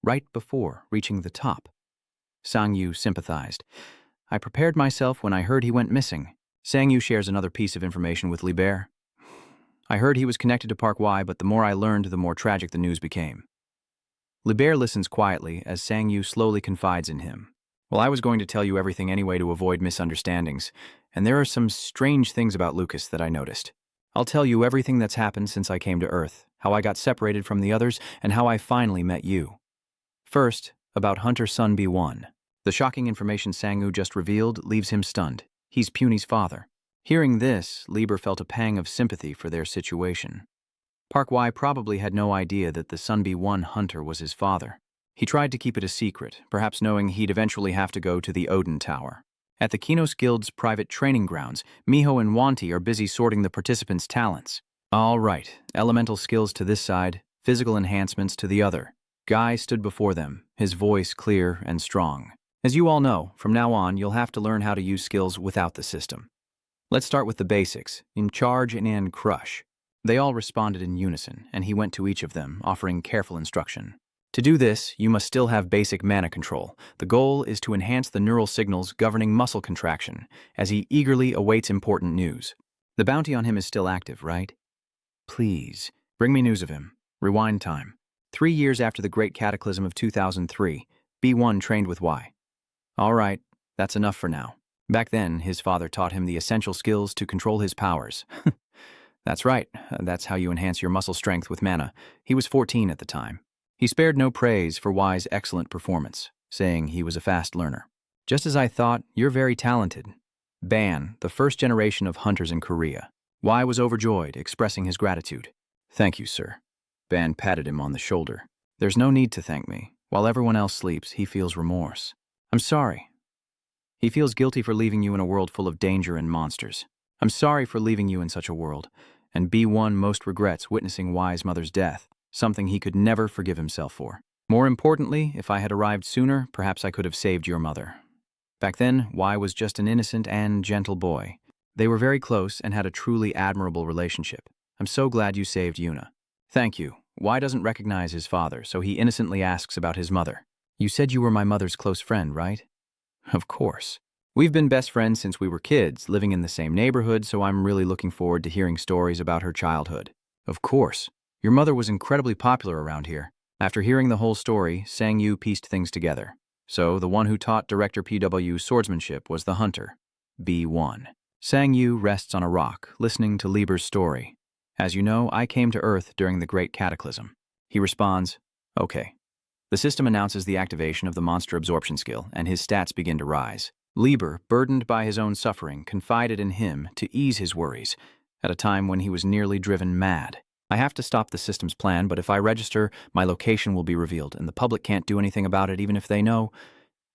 right before reaching the top. Sang Yu sympathized. I prepared myself when I heard he went missing. Sang Yu shares another piece of information with Liber. I heard he was connected to Park Y, but the more I learned, the more tragic the news became. Liber listens quietly as Sang Yu slowly confides in him. Well, I was going to tell you everything anyway to avoid misunderstandings, and there are some strange things about Lucas that I noticed. I'll tell you everything that's happened since I came to Earth, how I got separated from the others, and how I finally met you. First, about Hunter Sun B1. The shocking information Sang Yu just revealed leaves him stunned. He's Puny's father. Hearing this, Liber felt a pang of sympathy for their situation. Park Y probably had no idea that the Sun B1 hunter was his father. He tried to keep it a secret, perhaps knowing he'd eventually have to go to the Odin Tower. At the Kinos Guild's private training grounds, Miho and Wanti are busy sorting the participants' talents. All right, elemental skills to this side, physical enhancements to the other. Guy stood before them, his voice clear and strong. As you all know, from now on, you'll have to learn how to use skills without the system. Let's start with the basics, in charge and crush. They all responded in unison, and he went to each of them, offering careful instruction. To do this, you must still have basic mana control. The goal is to enhance the neural signals governing muscle contraction, as he eagerly awaits important news. The bounty on him is still active, right? Please, bring me news of him. Rewind time. 3 years after the Great Cataclysm of 2003, B1 trained with Y. All right, that's enough for now. Back then, his father taught him the essential skills to control his powers. That's right, that's how you enhance your muscle strength with mana. He was 14 at the time. He spared no praise for Y's excellent performance, saying he was a fast learner. Just as I thought, you're very talented. Ban, the first generation of hunters in Korea. Y was overjoyed, expressing his gratitude. Thank you, sir. Ban patted him on the shoulder. There's no need to thank me. While everyone else sleeps, he feels remorse. I'm sorry. He feels guilty for leaving you in a world full of danger and monsters. I'm sorry for leaving you in such a world, and B1 most regrets witnessing Y's mother's death. Something he could never forgive himself for. More importantly, if I had arrived sooner, perhaps I could have saved your mother. Back then, Y was just an innocent and gentle boy. They were very close and had a truly admirable relationship. I'm so glad you saved Yuna. Thank you. Y doesn't recognize his father, so he innocently asks about his mother. You said you were my mother's close friend, right? Of course. We've been best friends since we were kids, living in the same neighborhood, so I'm really looking forward to hearing stories about her childhood. Of course. Your mother was incredibly popular around here. After hearing the whole story, Sang-yu pieced things together. So, the one who taught Director PW swordsmanship was the hunter, B1. Sang-yu rests on a rock, listening to Lieber's story. As you know, I came to Earth during the Great Cataclysm. He responds, okay. The system announces the activation of the monster absorption skill, and his stats begin to rise. Lieber, burdened by his own suffering, confided in him to ease his worries, at a time when he was nearly driven mad. I have to stop the system's plan, but if I register, my location will be revealed, and the public can't do anything about it even if they know.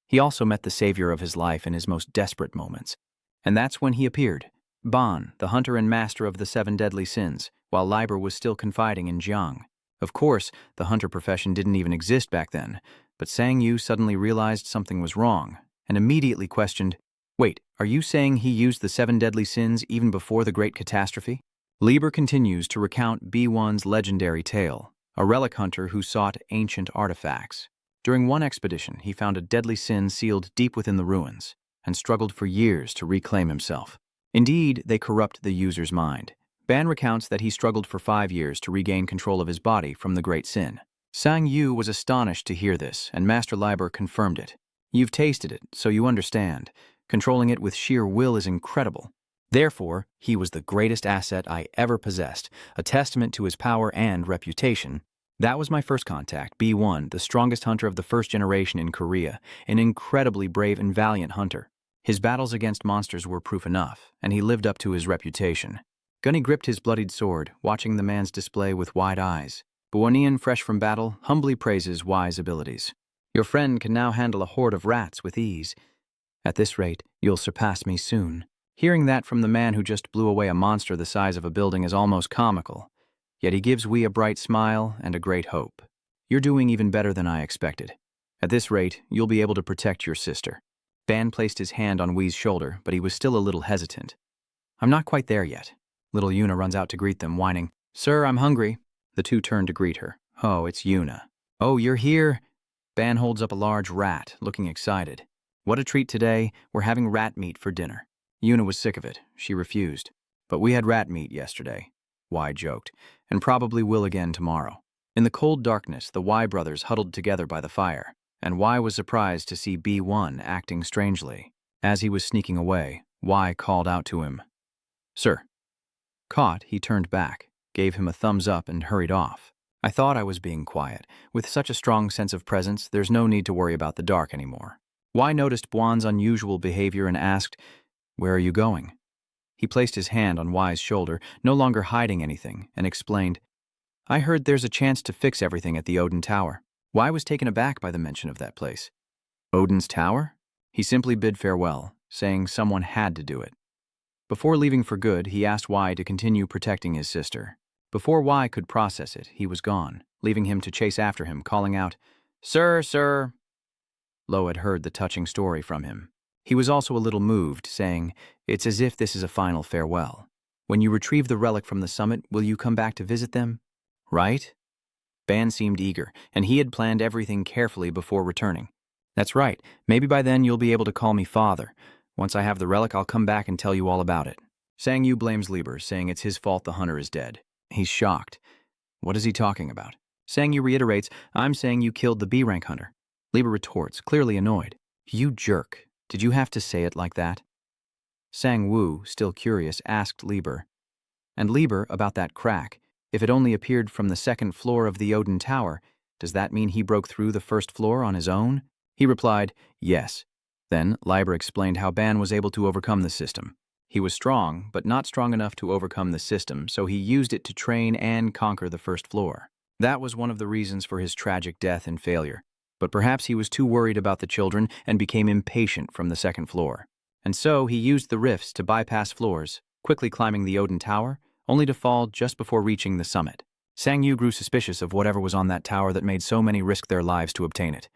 He also met the savior of his life in his most desperate moments. And that's when he appeared. Ban, the hunter and master of the 7 deadly sins, while Lieber was still confiding in Jiang. Of course, the hunter profession didn't even exist back then, but Sang-yu suddenly realized something was wrong, and immediately questioned, wait, are you saying he used the 7 deadly sins even before the Great Catastrophe? Lieber continues to recount B1's legendary tale, a relic hunter who sought ancient artifacts. During one expedition, he found a deadly sin sealed deep within the ruins, and struggled for years to reclaim himself. Indeed, they corrupt the user's mind. Ban recounts that he struggled for 5 years to regain control of his body from the great sin. Sang-yu was astonished to hear this, and Master Lieber confirmed it. You've tasted it, so you understand. Controlling it with sheer will is incredible. Therefore, he was the greatest asset I ever possessed, a testament to his power and reputation. That was my first contact, B1, the strongest hunter of the first generation in Korea, an incredibly brave and valiant hunter. His battles against monsters were proof enough, and he lived up to his reputation. Gunny gripped his bloodied sword, watching the man's display with wide eyes. Buonian, fresh from battle, humbly praises Y's abilities. Your friend can now handle a horde of rats with ease. At this rate, you'll surpass me soon. Hearing that from the man who just blew away a monster the size of a building is almost comical. Yet he gives Wee a bright smile and a great hope. You're doing even better than I expected. At this rate, you'll be able to protect your sister. Ban placed his hand on Wee's shoulder, but he was still a little hesitant. I'm not quite there yet. Little Yuna runs out to greet them, whining, Sir, I'm hungry. The two turn to greet her. Oh, it's Yuna. Oh, you're here? Ban holds up a large rat, looking excited. What a treat today. We're having rat meat for dinner. Yuna was sick of it. She refused. But we had rat meat yesterday, Y joked, and probably will again tomorrow. In the cold darkness, the Y brothers huddled together by the fire, and Y was surprised to see B1 acting strangely. As he was sneaking away, Y called out to him, Sir. Caught, he turned back, gave him a thumbs up and hurried off. I thought I was being quiet. With such a strong sense of presence, there's no need to worry about the dark anymore. Y noticed Buon's unusual behavior and asked, Where are you going? He placed his hand on Y's shoulder, no longer hiding anything, and explained, I heard there's a chance to fix everything at the Odin Tower. Y was taken aback by the mention of that place. Odin's Tower? He simply bid farewell, saying someone had to do it. Before leaving for good, he asked Y to continue protecting his sister. Before Y could process it, he was gone, leaving him to chase after him, calling out, Sir, sir. Lo had heard the touching story from him. He was also a little moved, saying, It's as if this is a final farewell. When you retrieve the relic from the summit, will you come back to visit them? Right? Ban seemed eager, and he had planned everything carefully before returning. That's right. Maybe by then you'll be able to call me father. Once I have the relic, I'll come back and tell you all about it. Sang-yu blames Lieber, saying it's his fault the hunter is dead. He's shocked. What is he talking about? Sang-yu reiterates, I'm saying you killed the B-rank hunter. Lieber retorts, clearly annoyed. You jerk. Did you have to say it like that? Sang-woo, still curious, asked Lieber. And Lieber, about that crack, if it only appeared from the 2nd floor of the Odin Tower, does that mean he broke through the 1st floor on his own? He replied, yes. Then Lieber explained how Ban was able to overcome the system. He was strong, but not strong enough to overcome the system, so he used it to train and conquer the 1st floor. That was one of the reasons for his tragic death and failure. But perhaps he was too worried about the children and became impatient from the 2nd floor. And so he used the rifts to bypass floors, quickly climbing the Odin Tower, only to fall just before reaching the summit. Sang-yu grew suspicious of whatever was on that tower that made so many risk their lives to obtain it.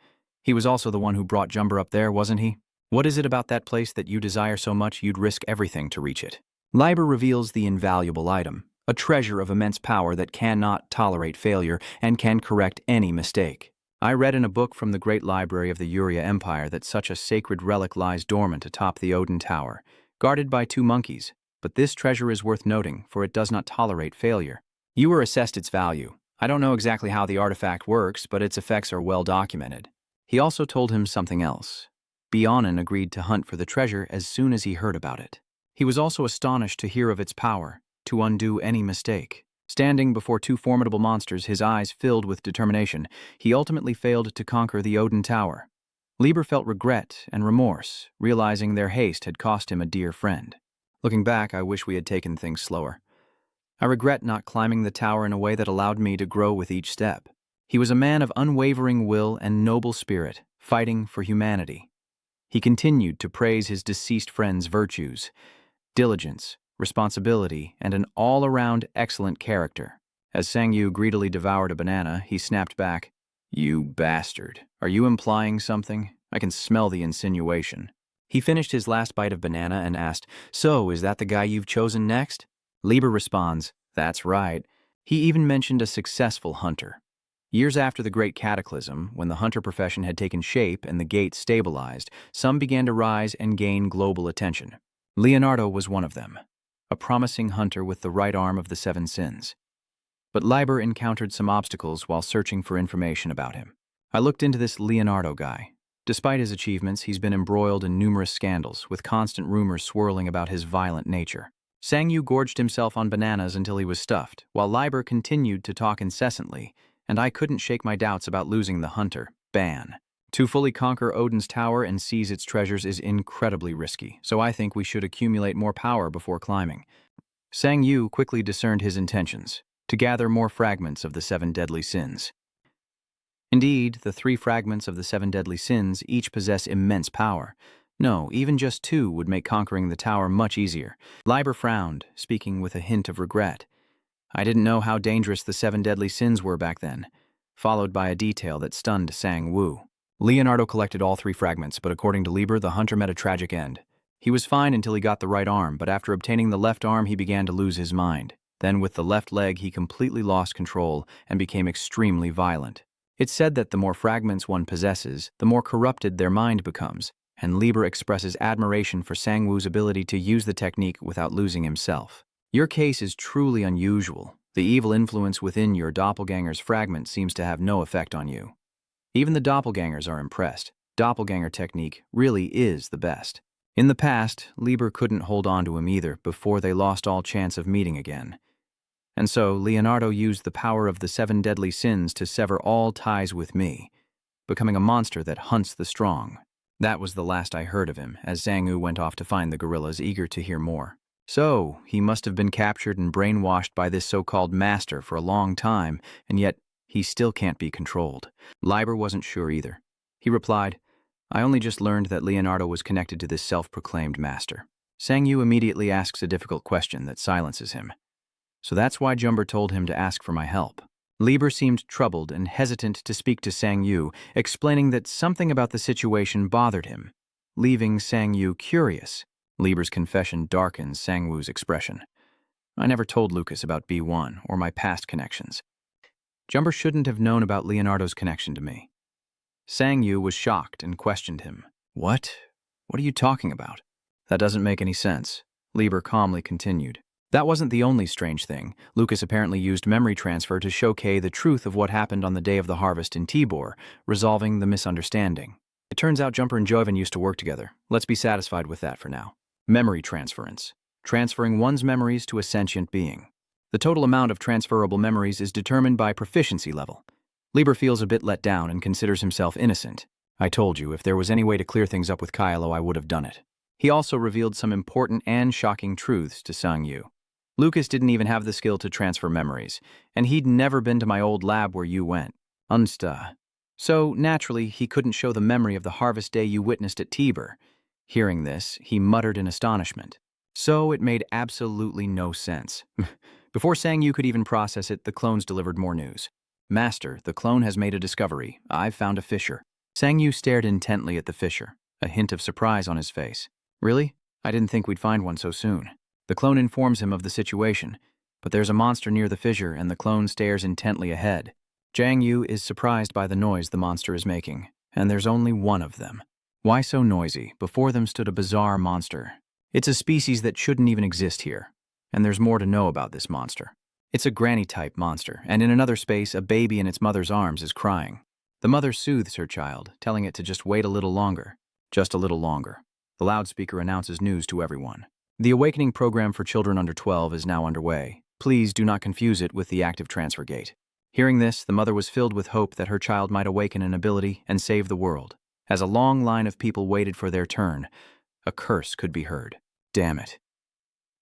He was also the one who brought Jumper up there, wasn't he? What is it about that place that you desire so much you'd risk everything to reach it? Liber reveals the invaluable item, a treasure of immense power that cannot tolerate failure and can correct any mistake. I read in a book from the great library of the Urya Empire that such a sacred relic lies dormant atop the Odin Tower, guarded by 2 monkeys, but this treasure is worth noting, for it does not tolerate failure. You were assessed its value. I don't know exactly how the artifact works, but its effects are well documented. He also told him something else. Bionin agreed to hunt for the treasure as soon as he heard about it. He was also astonished to hear of its power, to undo any mistake. Standing before 2 formidable monsters, his eyes filled with determination, he ultimately failed to conquer the Odin Tower. Liber felt regret and remorse, realizing their haste had cost him a dear friend. Looking back, I wish we had taken things slower. I regret not climbing the tower in a way that allowed me to grow with each step. He was a man of unwavering will and noble spirit, fighting for humanity. He continued to praise his deceased friend's virtues, diligence, responsibility, and an all-around excellent character. As Sangyu greedily devoured a banana, he snapped back, "You bastard. Are you implying something? I can smell the insinuation." He finished his last bite of banana and asked, "So, is that the guy you've chosen next?" Liber responds, "That's right." He even mentioned a successful hunter. Years after the Great Cataclysm, when the hunter profession had taken shape and the gates stabilized, some began to rise and gain global attention. Leonardo was one of them, a promising hunter with the right arm of the 7 sins. But Liber encountered some obstacles while searching for information about him. I looked into this Leonardo guy. Despite his achievements, he's been embroiled in numerous scandals, with constant rumors swirling about his violent nature. Sangyu gorged himself on bananas until he was stuffed, while Liber continued to talk incessantly, and I couldn't shake my doubts about losing the hunter, Ban. To fully conquer Odin's tower and seize its treasures is incredibly risky, so I think we should accumulate more power before climbing. Sangyu quickly discerned his intentions, to gather more fragments of the 7 deadly sins. Indeed, the 3 fragments of the 7 deadly sins each possess immense power. No, even just 2 would make conquering the tower much easier. Liber frowned, speaking with a hint of regret. I didn't know how dangerous the 7 deadly sins were back then, followed by a detail that stunned Sang Woo. Leonardo collected all 3 fragments, but according to Liber, the hunter met a tragic end. He was fine until he got the right arm, but after obtaining the left arm, he began to lose his mind. Then with the left leg, he completely lost control and became extremely violent. It's said that the more fragments one possesses, the more corrupted their mind becomes, and Liber expresses admiration for Sangwoo's ability to use the technique without losing himself. Your case is truly unusual. The evil influence within your doppelganger's fragment seems to have no effect on you. Even the doppelgangers are impressed. Doppelganger technique really is the best. In the past, Liber couldn't hold on to him either before they lost all chance of meeting again. And so Leonardo used the power of the 7 deadly sins to sever all ties with me, becoming a monster that hunts the strong. That was the last I heard of him, as Zangu went off to find the gorillas, eager to hear more. So, he must have been captured and brainwashed by this so-called master for a long time, and yet he still can't be controlled. Liber wasn't sure either. He replied, "I only just learned that Leonardo was connected to this self-proclaimed master." Sangyu immediately asks a difficult question that silences him. So that's why Jumber told him to ask for my help. Liber seemed troubled and hesitant to speak to Sangyu, explaining that something about the situation bothered him, leaving Sangyu curious. Liber's confession darkens Sangwoo's expression. I never told Lucas about B1 or my past connections. Jumber shouldn't have known about Leonardo's connection to me. Sangyu was shocked and questioned him. What? What are you talking about? That doesn't make any sense. Liber calmly continued. That wasn't the only strange thing. Lucas apparently used memory transfer to show Kay the truth of what happened on the day of the harvest in Tibor, resolving the misunderstanding. It turns out Jumper and Joven used to work together. Let's be satisfied with that for now. Memory transference. Transferring one's memories to a sentient being. The total amount of transferable memories is determined by proficiency level. Liber feels a bit let down and considers himself innocent. I told you, if there was any way to clear things up with Kylo, I would have done it. He also revealed some important and shocking truths to Sangyu. Lucas didn't even have the skill to transfer memories, and he'd never been to my old lab where you went. Unsta. So, naturally, he couldn't show the memory of the harvest day you witnessed at Tibor. Hearing this, he muttered in astonishment. So it made absolutely no sense. Before Sangyu could even process it, the clones delivered more news. Master, the clone has made a discovery. I've found a fissure. Sangyu stared intently at the fissure, a hint of surprise on his face. Really? I didn't think we'd find one so soon. The clone informs him of the situation, but there's a monster near the fissure and the clone stares intently ahead. Jiang Yu is surprised by the noise the monster is making, and there's only one of them. Why so noisy? Before them stood a bizarre monster. It's a species that shouldn't even exist here, and there's more to know about this monster. It's a granny-type monster, and in another space, a baby in its mother's arms is crying. The mother soothes her child, telling it to just wait a little longer. Just a little longer. The loudspeaker announces news to everyone. The Awakening program for children under 12 is now underway. Please do not confuse it with the active transfer gate. Hearing this, the mother was filled with hope that her child might awaken an ability and save the world. As a long line of people waited for their turn, a curse could be heard. Damn it.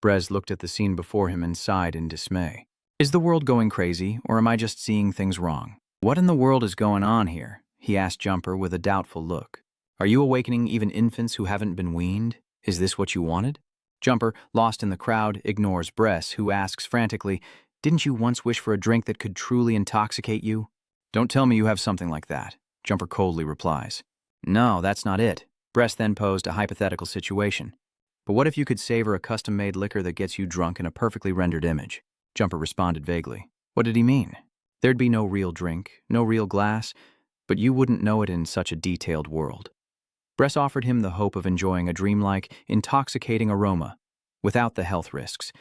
Brez looked at the scene before him and sighed in dismay. Is the world going crazy, or am I just seeing things wrong? What in the world is going on here? He asked Jumper with a doubtful look. Are you awakening even infants who haven't been weaned? Is this what you wanted? Jumper, lost in the crowd, ignores Bress, who asks frantically, didn't you once wish for a drink that could truly intoxicate you? Don't tell me you have something like that. Jumper coldly replies. No, that's not it. Bress then posed a hypothetical situation. But what if you could savor a custom-made liquor that gets you drunk in a perfectly rendered image? Jumper responded vaguely. What did he mean? There'd be no real drink, no real glass, but you wouldn't know it in such a detailed world. Bress offered him the hope of enjoying a dreamlike, intoxicating aroma, without the health risks,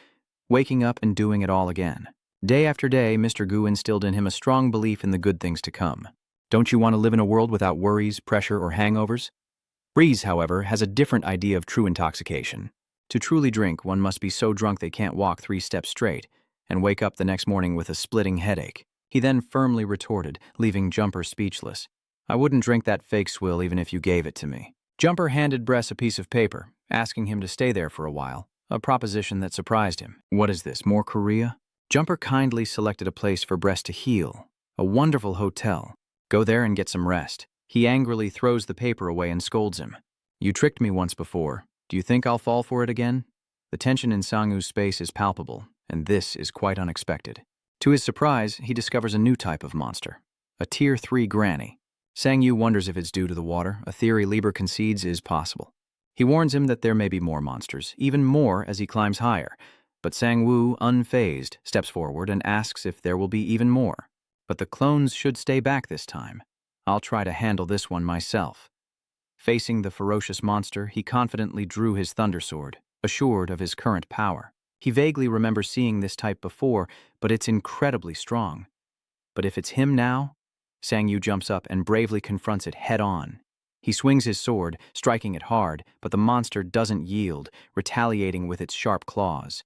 waking up and doing it all again. Day after day, Mr. Gu instilled in him a strong belief in the good things to come. Don't you want to live in a world without worries, pressure, or hangovers? Breeze, however, has a different idea of true intoxication. To truly drink, one must be so drunk they can't walk 3 steps straight, and wake up the next morning with a splitting headache. He then firmly retorted, leaving Jumper speechless. I wouldn't drink that fake swill even if you gave it to me. Jumper handed Bress a piece of paper, asking him to stay there for a while, a proposition that surprised him. What is this, more Korea? Jumper kindly selected a place for Bress to heal, a wonderful hotel. Go there and get some rest. He angrily throws the paper away and scolds him. You tricked me once before. Do you think I'll fall for it again? The tension in Sang-woo's space is palpable, and this is quite unexpected. To his surprise, he discovers a new type of monster, a Tier 3 granny. Sang-woo wonders if it's due to the water, a theory Lieber concedes is possible. He warns him that there may be more monsters, even more as he climbs higher, but Sang-woo, unfazed, steps forward and asks if there will be even more. But the clones should stay back this time. I'll try to handle this one myself. Facing the ferocious monster, he confidently drew his thunder sword, assured of his current power. He vaguely remembers seeing this type before, but it's incredibly strong. But if it's him now? Sang-woo jumps up and bravely confronts it head-on. He swings his sword, striking it hard, but the monster doesn't yield, retaliating with its sharp claws.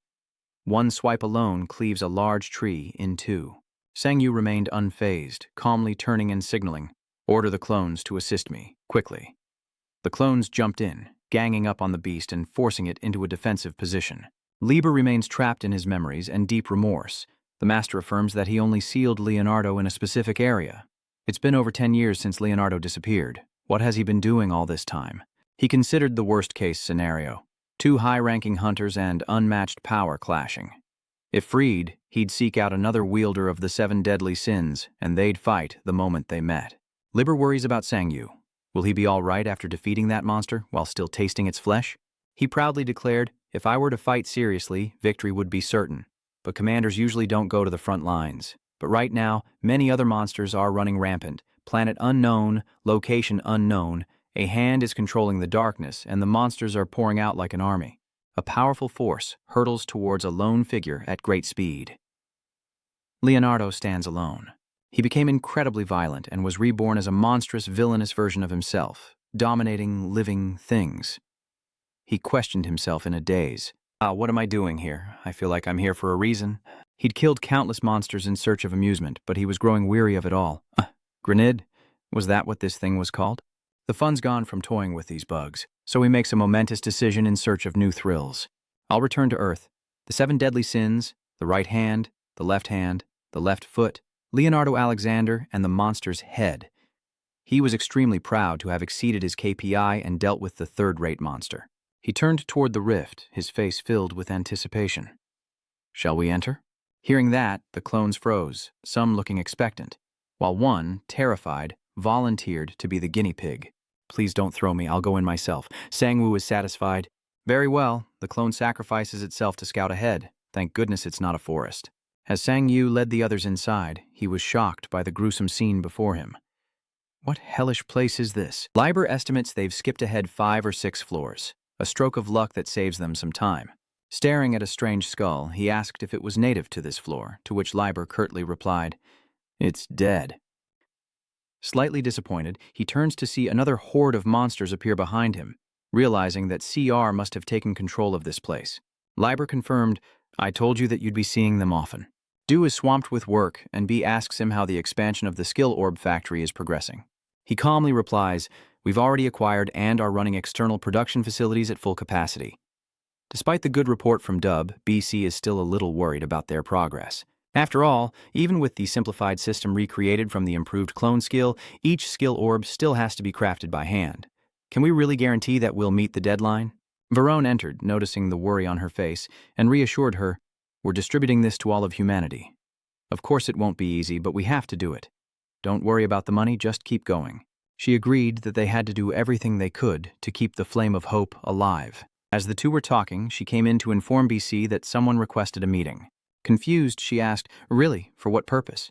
One swipe alone cleaves a large tree in 2. Sang-woo remained unfazed, calmly turning and signaling, order the clones to assist me, quickly. The clones jumped in, ganging up on the beast and forcing it into a defensive position. Lieber remains trapped in his memories and deep remorse. The master affirms that he only sealed Leonardo in a specific area. It's been over 10 years since Leonardo disappeared. What has he been doing all this time? He considered the worst-case scenario. 2 high-ranking hunters and unmatched power clashing. If freed, he'd seek out another wielder of the 7 deadly sins, and they'd fight the moment they met. Lieber worries about Sang-woo. Will he be all right after defeating that monster while still tasting its flesh? He proudly declared, if I were to fight seriously, victory would be certain. But commanders usually don't go to the front lines. But right now, many other monsters are running rampant. Planet unknown, location unknown, a hand is controlling the darkness, and the monsters are pouring out like an army. A powerful force hurtles towards a lone figure at great speed. Leonardo stands alone. He became incredibly violent and was reborn as a monstrous, villainous version of himself, dominating living things. He questioned himself in a daze. What am I doing here? I feel like I'm here for a reason. He'd killed countless monsters in search of amusement, but he was growing weary of it all. Grenade? Was that what this thing was called? The fun's gone from toying with these bugs, so he makes a momentous decision in search of new thrills. I'll return to Earth. The 7 deadly sins, the right hand, the left foot, Leonardo Alexander, and the monster's head. He was extremely proud to have exceeded his KPI and dealt with the third-rate monster. He turned toward the rift, his face filled with anticipation. Shall we enter? Hearing that, the clones froze, some looking expectant, while one, terrified, volunteered to be the guinea pig. Please don't throw me, I'll go in myself. Sang-woo is satisfied. Very well, the clone sacrifices itself to scout ahead. Thank goodness it's not a forest. As Sang Yu led the others inside, he was shocked by the gruesome scene before him. What hellish place is this? Liber estimates they've skipped ahead 5 or 6 floors, a stroke of luck that saves them some time. Staring at a strange skull, he asked if it was native to this floor, to which Liber curtly replied, "It's dead." Slightly disappointed, he turns to see another horde of monsters appear behind him, realizing that CR must have taken control of this place. Liber confirmed, "I told you that you'd be seeing them often." Du is swamped with work, and B asks him how the expansion of the skill orb factory is progressing. He calmly replies, "We've already acquired and are running external production facilities at full capacity." Despite the good report from Dub, BC is still a little worried about their progress. After all, even with the simplified system recreated from the improved clone skill, each skill orb still has to be crafted by hand. Can we really guarantee that we'll meet the deadline? Varone entered, noticing the worry on her face, and reassured her, "We're distributing this to all of humanity. Of course it won't be easy, but we have to do it. Don't worry about the money, just keep going." She agreed that they had to do everything they could to keep the flame of hope alive. As the two were talking, she came in to inform BC that someone requested a meeting. Confused, she asked, "Really? For what purpose?"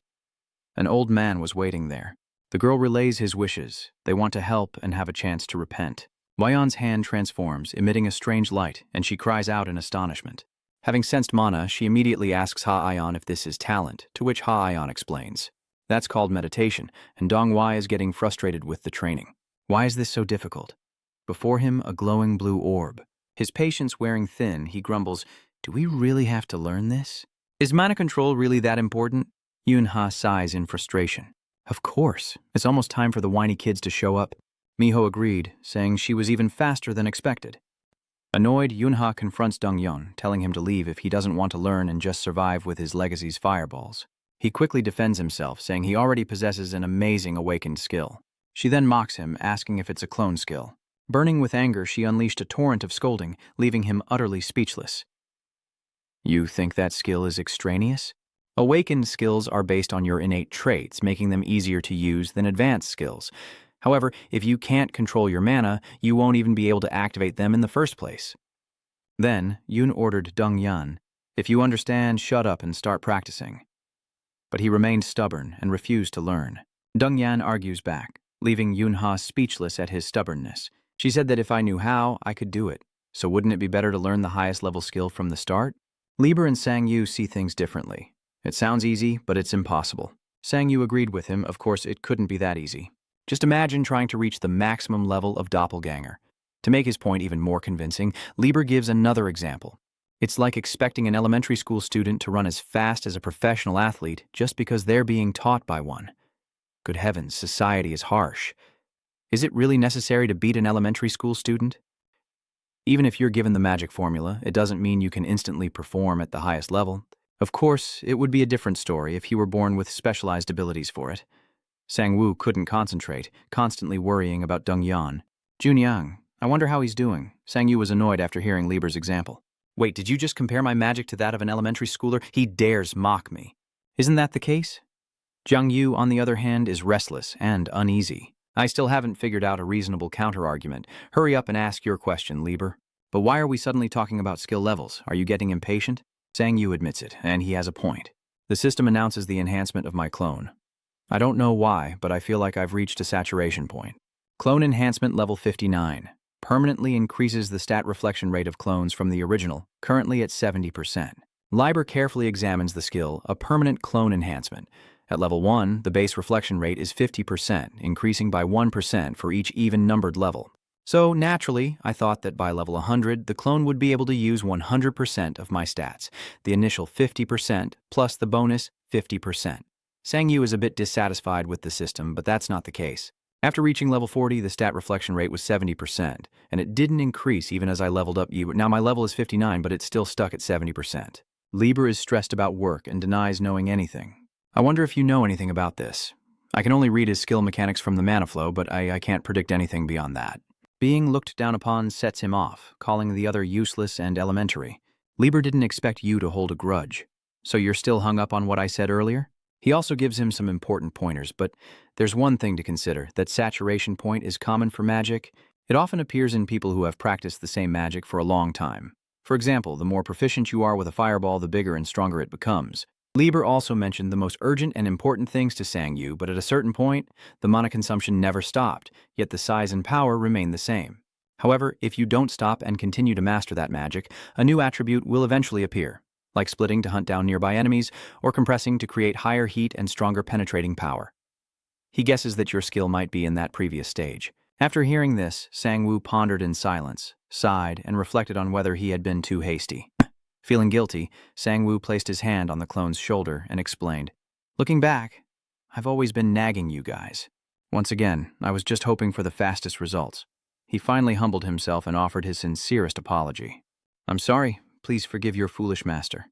An old man was waiting there. The girl relays his wishes. They want to help and have a chance to repent. Wyon's hand transforms, emitting a strange light, and she cries out in astonishment. Having sensed mana, she immediately asks Ha-Ion if this is talent, to which Ha-Ion explains. That's called meditation, and Dong-Wai is getting frustrated with the training. Why is this so difficult? Before him, a glowing blue orb. His patience wearing thin, he grumbles, "Do we really have to learn this? Is mana control really that important?" Yun-Ha sighs in frustration. "Of course. It's almost time for the whiny kids to show up." Miho agreed, saying she was even faster than expected. Annoyed, Yun-Ha confronts Dong-Yun, telling him to leave if he doesn't want to learn and just survive with his legacy's fireballs. He quickly defends himself, saying he already possesses an amazing awakened skill. She then mocks him, asking if it's a clone skill. Burning with anger, she unleashed a torrent of scolding, leaving him utterly speechless. "You think that skill is extraneous? Awakened skills are based on your innate traits, making them easier to use than advanced skills. However, if you can't control your mana, you won't even be able to activate them in the first place." Then, Yun ordered Dong-Yan, "If you understand, shut up and start practicing." But he remained stubborn and refused to learn. Dong-Yan argues back, leaving Yun-Ha speechless at his stubbornness. She said that if I knew how, I could do it. So wouldn't it be better to learn the highest level skill from the start? Liber and Sang Yu see things differently. It sounds easy, but it's impossible. Sang Yu agreed with him. Of course, it couldn't be that easy. Just imagine trying to reach the maximum level of doppelganger. To make his point even more convincing, Liber gives another example. It's like expecting an elementary school student to run as fast as a professional athlete just because they're being taught by one. Good heavens, society is harsh. Is it really necessary to beat an elementary school student? Even if you're given the magic formula, it doesn't mean you can instantly perform at the highest level. Of course, it would be a different story if he were born with specialized abilities for it. Sang-Woo couldn't concentrate, constantly worrying about Dong-Yan. "Junyang, I wonder how he's doing." Sang-Yu was annoyed after hearing Liber's example. "Wait, did you just compare my magic to that of an elementary schooler? He dares mock me." "Isn't that the case?" Jiang Yu, on the other hand, is restless and uneasy. "I still haven't figured out a reasonable counter-argument. Hurry up and ask your question, Liber." "But why are we suddenly talking about skill levels? Are you getting impatient?" Sang Yu admits it, and he has a point. "The system announces the enhancement of my clone. I don't know why, but I feel like I've reached a saturation point. Clone enhancement level 59. Permanently increases the stat reflection rate of clones from the original, currently at 70%. Liber carefully examines the skill, a permanent clone enhancement. At level 1, the base reflection rate is 50%, increasing by 1% for each even-numbered level. So, naturally, I thought that by level 100, the clone would be able to use 100% of my stats, the initial 50% plus the bonus 50%. Sang Yu is a bit dissatisfied with the system, but that's not the case. After reaching level 40, the stat reflection rate was 70%, and it didn't increase even as I leveled up. Now my level is 59, but it's still stuck at 70%. Liber is stressed about work and denies knowing anything. I wonder if you know anything about this. I can only read his skill mechanics from the mana flow, but I can't predict anything beyond that. Being looked down upon sets him off, calling the other useless and elementary. Liber didn't expect you to hold a grudge. So you're still hung up on what I said earlier? He also gives him some important pointers, but there's one thing to consider, that saturation point is common for magic. It often appears in people who have practiced the same magic for a long time. For example, the more proficient you are with a fireball, the bigger and stronger it becomes. Lieber also mentioned the most urgent and important things to Sang Yu, but at a certain point, the mana consumption never stopped, yet the size and power remained the same. However, if you don't stop and continue to master that magic, a new attribute will eventually appear, like splitting to hunt down nearby enemies or compressing to create higher heat and stronger penetrating power. He guesses that your skill might be in that previous stage. After hearing this, Sang-woo pondered in silence, sighed, and reflected on whether he had been too hasty. Feeling guilty, Sang-woo placed his hand on the clone's shoulder and explained, "Looking back, I've always been nagging you guys. Once again, I was just hoping for the fastest results." He finally humbled himself and offered his sincerest apology. "I'm sorry, please forgive your foolish master."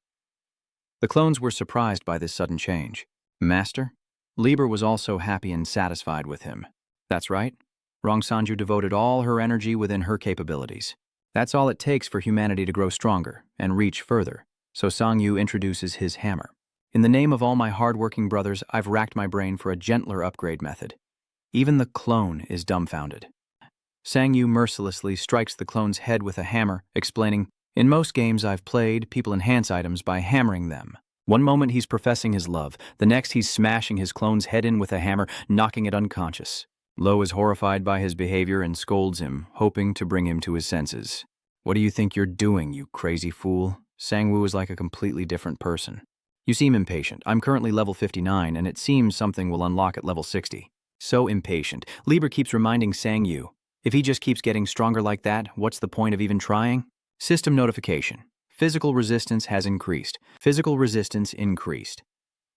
The clones were surprised by this sudden change. Master? Lieber was also happy and satisfied with him. That's right. Rong Sanju devoted all her energy within her capabilities. That's all it takes for humanity to grow stronger and reach further, so Sang Yu introduces his hammer. In the name of all my hard-working brothers, I've racked my brain for a gentler upgrade method. Even the clone is dumbfounded. Sang Yu mercilessly strikes the clone's head with a hammer, explaining, "In most games I've played, people enhance items by hammering them. One moment he's professing his love, the next he's smashing his clone's head in with a hammer, knocking it unconscious." Lo is horrified by his behavior and scolds him, hoping to bring him to his senses. "What do you think you're doing, you crazy fool?" Sang-woo is like a completely different person. "You seem impatient. I'm currently level 59, and it seems something will unlock at level 60. So impatient. Lieber keeps reminding Sang-yu, if he just keeps getting stronger like that, what's the point of even trying? System notification. Physical resistance has increased. Physical resistance increased.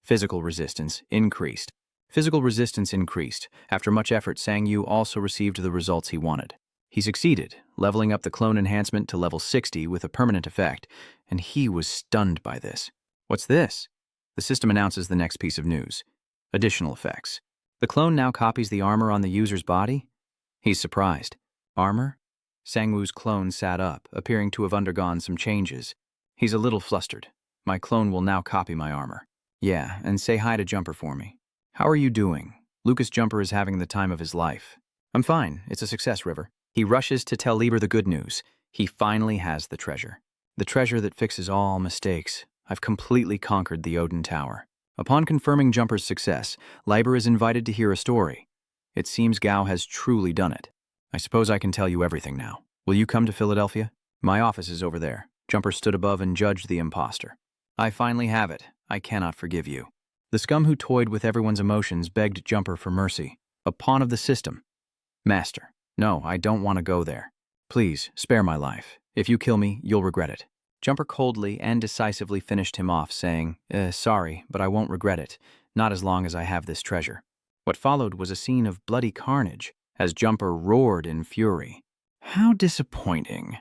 Physical resistance increased. Physical resistance increased. After much effort, Sang-yu also received the results he wanted. He succeeded, leveling up the clone enhancement to level 60 with a permanent effect, and he was stunned by this. What's this? The system announces the next piece of news. Additional effects. The clone now copies the armor on the user's body? He's surprised. Armor? Sang-woo's clone sat up, appearing to have undergone some changes. He's a little flustered. My clone will now copy my armor. Yeah, and say hi to Jumper for me. How are you doing? Lucas Jumper is having the time of his life. I'm fine. It's a success, River. He rushes to tell Lieber the good news. He finally has the treasure. The treasure that fixes all mistakes. I've completely conquered the Odin Tower. Upon confirming Jumper's success, Lieber is invited to hear a story. It seems Gao has truly done it. I suppose I can tell you everything now. Will you come to Philadelphia? My office is over there. Jumper stood above and judged the imposter. I finally have it. I cannot forgive you. The scum who toyed with everyone's emotions begged Jumper for mercy. A pawn of the system. Master, no, I don't want to go there. Please, spare my life. If you kill me, you'll regret it. Jumper coldly and decisively finished him off, saying, sorry, but I won't regret it. Not as long as I have this treasure. What followed was a scene of bloody carnage, as Jumper roared in fury. How disappointing.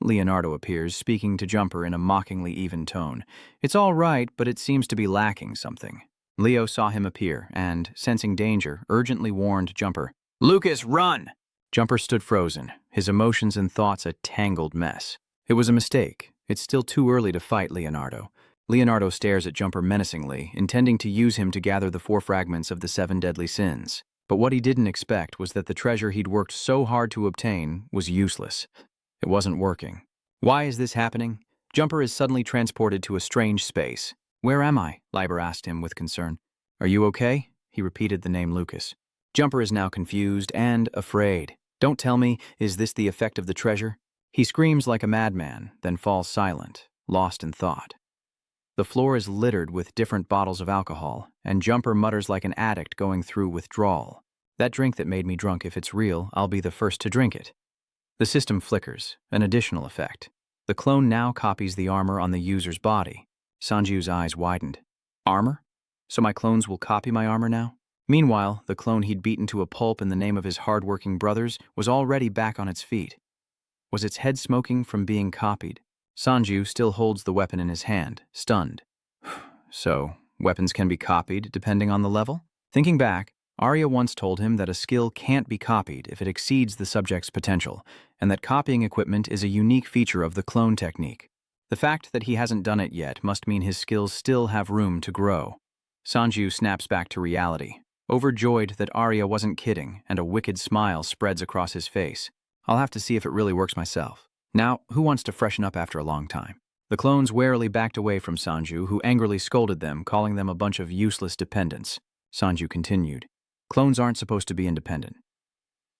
Leonardo appears, speaking to Jumper in a mockingly even tone. It's all right, but it seems to be lacking something. Leo saw him appear and, sensing danger, urgently warned Jumper. Lucas, run! Jumper stood frozen, his emotions and thoughts a tangled mess. It was a mistake. It's still too early to fight Leonardo. Leonardo stares at Jumper menacingly, intending to use him to gather the 4 fragments of the 7 deadly sins. But what he didn't expect was that the treasure he'd worked so hard to obtain was useless. It wasn't working. Why is this happening? Jumper is suddenly transported to a strange space. Where am I? Lieber asked him with concern. Are you okay? He repeated the name Lucas. Jumper is now confused and afraid. Don't tell me, is this the effect of the treasure? He screams like a madman, then falls silent, lost in thought. The floor is littered with different bottles of alcohol, and Jumper mutters like an addict going through withdrawal. That drink that made me drunk, if it's real, I'll be the first to drink it. The system flickers, an additional effect. The clone now copies the armor on the user's body. Sanju's eyes widened. Armor? So my clones will copy my armor now? Meanwhile, the clone he'd beaten to a pulp in the name of his hard-working brothers was already back on its feet. Was its head smoking from being copied? Sanju still holds the weapon in his hand, stunned. So, weapons can be copied depending on the level? Thinking back, Arya once told him that a skill can't be copied if it exceeds the subject's potential, and that copying equipment is a unique feature of the clone technique. The fact that he hasn't done it yet must mean his skills still have room to grow. Sanju snaps back to reality, overjoyed that Arya wasn't kidding, and a wicked smile spreads across his face. I'll have to see if it really works myself. Now, who wants to freshen up after a long time? The clones warily backed away from Sanju, who angrily scolded them, calling them a bunch of useless dependents. Sanju continued. Clones aren't supposed to be independent.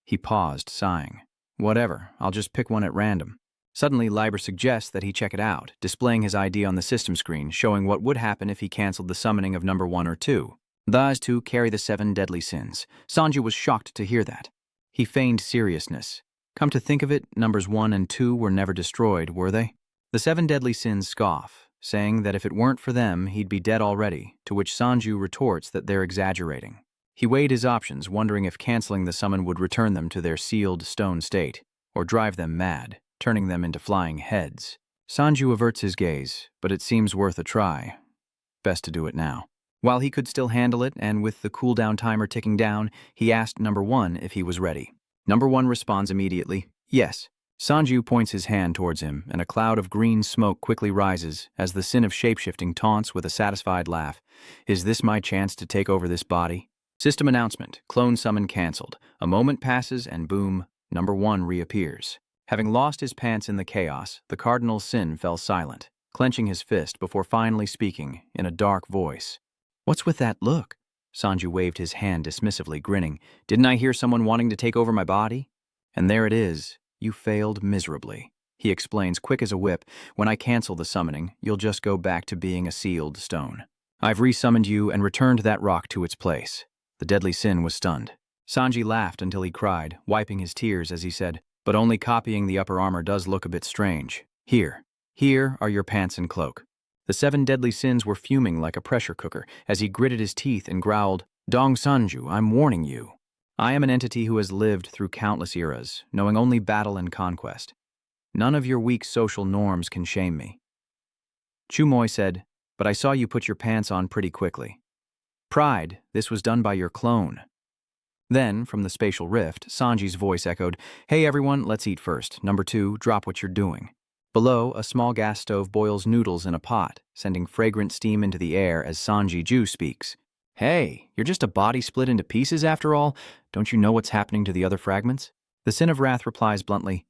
He paused, sighing. Whatever, I'll just pick one at random. Suddenly, Liber suggests that he check it out, displaying his ID on the system screen, showing what would happen if he canceled the summoning of number 1 or 2. Those 2 carry the 7 deadly sins. Sanju was shocked to hear that. He feigned seriousness. Come to think of it, numbers 1 and 2 were never destroyed, were they? The 7 deadly sins scoff, saying that if it weren't for them, he'd be dead already, to which Sanju retorts that they're exaggerating. He weighed his options, wondering if canceling the summon would return them to their sealed stone state, or drive them mad, turning them into flying heads. Sanju averts his gaze, but it seems worth a try. Best to do it now. While he could still handle it, and with the cooldown timer ticking down, he asked number 1 if he was ready. Number 1 responds immediately, yes. Sanju points his hand towards him, and a cloud of green smoke quickly rises as the sin of shapeshifting taunts with a satisfied laugh. Is this my chance to take over this body? System announcement, clone summon cancelled. A moment passes and boom, number 1 reappears. Having lost his pants in the chaos, the cardinal sin fell silent, clenching his fist before finally speaking in a dark voice. What's with that look? Sanju waved his hand dismissively, grinning. Didn't I hear someone wanting to take over my body? And there it is. You failed miserably. He explains quick as a whip. When I cancel the summoning, you'll just go back to being a sealed stone. I've resummoned you and returned that rock to its place. The deadly sin was stunned. Sanji laughed until he cried, wiping his tears as he said, but only copying the upper armor does look a bit strange. Here are your pants and cloak. The 7 deadly sins were fuming like a pressure cooker as he gritted his teeth and growled, Dong Sanju, I'm warning you. I am an entity who has lived through countless eras, knowing only battle and conquest. None of your weak social norms can shame me. Chumoy said, but I saw you put your pants on pretty quickly. Pride, this was done by your clone. Then, from the spatial rift, Sanji's voice echoed, Hey everyone, let's eat first. Number 2, drop what you're doing. Below, a small gas stove boils noodles in a pot, sending fragrant steam into the air as Sanji Ju speaks. Hey, you're just a body split into pieces after all? Don't you know what's happening to the other fragments? The Sin of Wrath replies bluntly,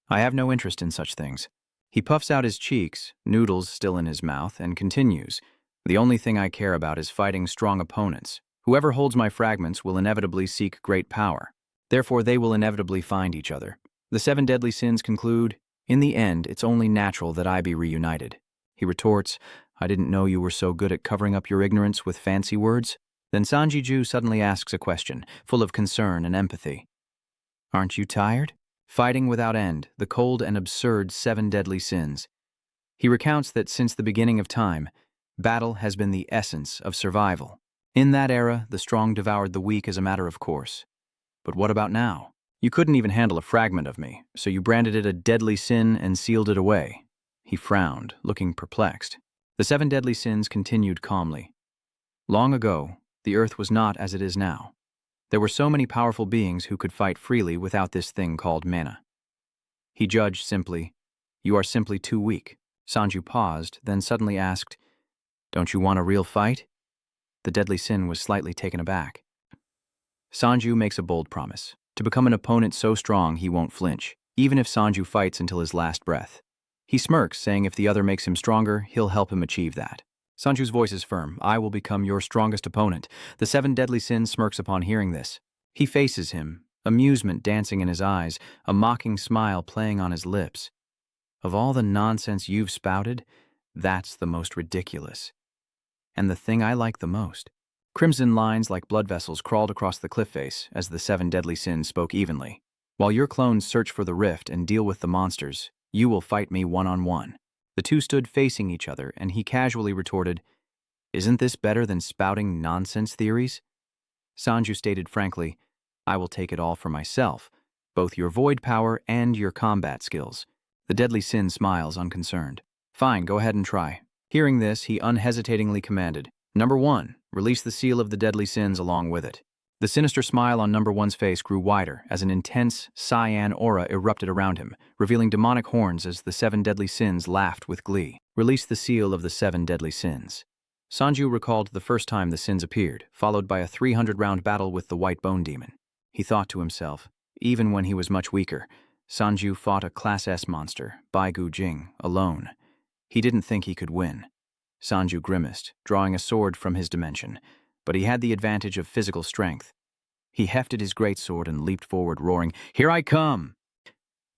I have no interest in such things. He puffs out his cheeks, noodles still in his mouth, and continues, The only thing I care about is fighting strong opponents. Whoever holds my fragments will inevitably seek great power. Therefore, they will inevitably find each other. The 7 deadly sins conclude, In the end, it's only natural that I be reunited. He retorts, I didn't know you were so good at covering up your ignorance with fancy words. Then Sanji Ju suddenly asks a question, full of concern and empathy. Aren't you tired? Fighting without end, the cold and absurd 7 deadly sins. He recounts that since the beginning of time, battle has been the essence of survival. In that era, the strong devoured the weak as a matter of course. But what about now? You couldn't even handle a fragment of me, so you branded it a deadly sin and sealed it away. He frowned, looking perplexed. The 7 deadly sins continued calmly. Long ago, the earth was not as it is now. There were so many powerful beings who could fight freely without this thing called mana. He judged simply, You are simply too weak. Sanju paused, then suddenly asked, Don't you want a real fight? The deadly sin was slightly taken aback. Sanju makes a bold promise, to become an opponent so strong he won't flinch, even if Sanju fights until his last breath. He smirks, saying if the other makes him stronger, he'll help him achieve that. Sanju's voice is firm. I will become your strongest opponent. The 7 deadly sins smirks upon hearing this. He faces him, amusement dancing in his eyes, a mocking smile playing on his lips. Of all the nonsense you've spouted, that's the most ridiculous. And the thing I like the most. Crimson lines like blood vessels crawled across the cliff face as the 7 deadly sins spoke evenly. While your clones search for the rift and deal with the monsters, you will fight me one-on-one. The 2 stood facing each other, and he casually retorted, Isn't this better than spouting nonsense theories? Sanju stated frankly, I will take it all for myself, both your void power and your combat skills. The deadly sin smiles unconcerned. Fine, go ahead and try. Hearing this, he unhesitatingly commanded, Number 1, release the seal of the deadly sins along with it. The sinister smile on number 1's face grew wider as an intense, cyan aura erupted around him, revealing demonic horns as the 7 deadly sins laughed with glee. Release the seal of the 7 deadly sins. Sanju recalled the first time the sins appeared, followed by a 300-round battle with the white bone demon. He thought to himself, even when he was much weaker, Sanju fought a Class S monster, Bai Gu Jing, alone. He didn't think he could win. Sanju grimaced, drawing a sword from his dimension, but he had the advantage of physical strength. He hefted his greatsword and leaped forward, roaring, "Here I come!"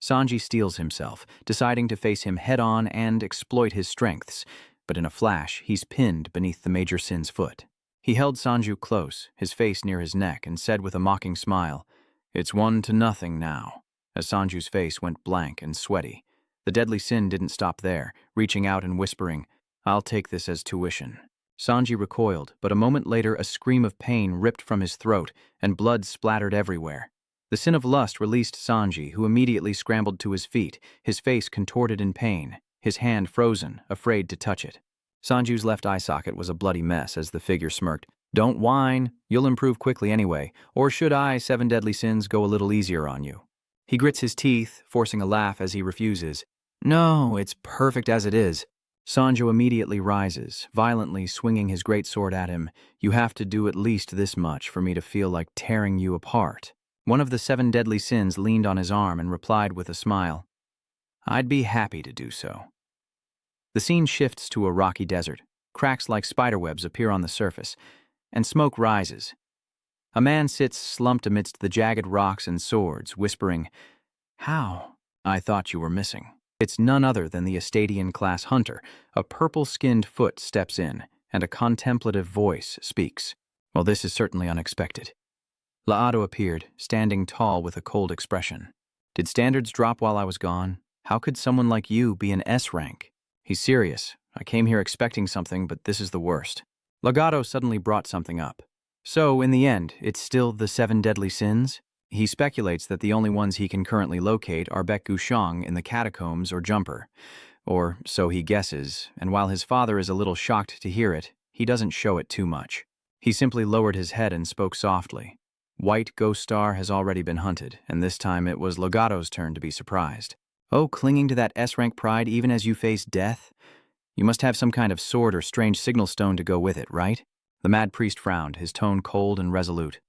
Sanji steels himself, deciding to face him head-on and exploit his strengths, but in a flash, he's pinned beneath the Major Sin's foot. He held Sanju close, his face near his neck, and said with a mocking smile, "It's 1-0 now," as Sanju's face went blank and sweaty. The deadly Sin didn't stop there, reaching out and whispering, "I'll take this as tuition." Sanji recoiled, but a moment later a scream of pain ripped from his throat, and blood splattered everywhere. The Sin of Lust released Sanji, who immediately scrambled to his feet, his face contorted in pain, his hand frozen, afraid to touch it. Sanju's left eye socket was a bloody mess as the figure smirked. "Don't whine, you'll improve quickly anyway, or should I, 7 deadly sins, go a little easier on you?" He grits his teeth, forcing a laugh as he refuses. "No, it's perfect as it is." Sanju immediately rises, violently swinging his greatsword at him. "You have to do at least this much for me to feel like tearing you apart." One of the 7 deadly sins leaned on his arm and replied with a smile, "I'd be happy to do so." The scene shifts to a rocky desert. Cracks like spiderwebs appear on the surface, and smoke rises. A man sits slumped amidst the jagged rocks and swords, whispering, "How? I thought you were missing." It's none other than the Estadian-class hunter. A purple-skinned foot steps in, and a contemplative voice speaks. "Well, this is certainly unexpected." La'ado appeared, standing tall with a cold expression. "Did standards drop while I was gone? How could someone like you be an S rank?" "He's serious. I came here expecting something, but this is the worst." La'ado suddenly brought something up. "So, in the end, it's still the 7 deadly sins?" He speculates that the only ones he can currently locate are Baek Shang in the catacombs or Jumper. Or so he guesses, and while his father is a little shocked to hear it, he doesn't show it too much. He simply lowered his head and spoke softly. White Ghost Star has already been hunted, and this time it was Lagado's turn to be surprised. "Oh, clinging to that S-rank pride even as you face death? You must have some kind of sword or strange signal stone to go with it, right?" The mad priest frowned, his tone cold and resolute.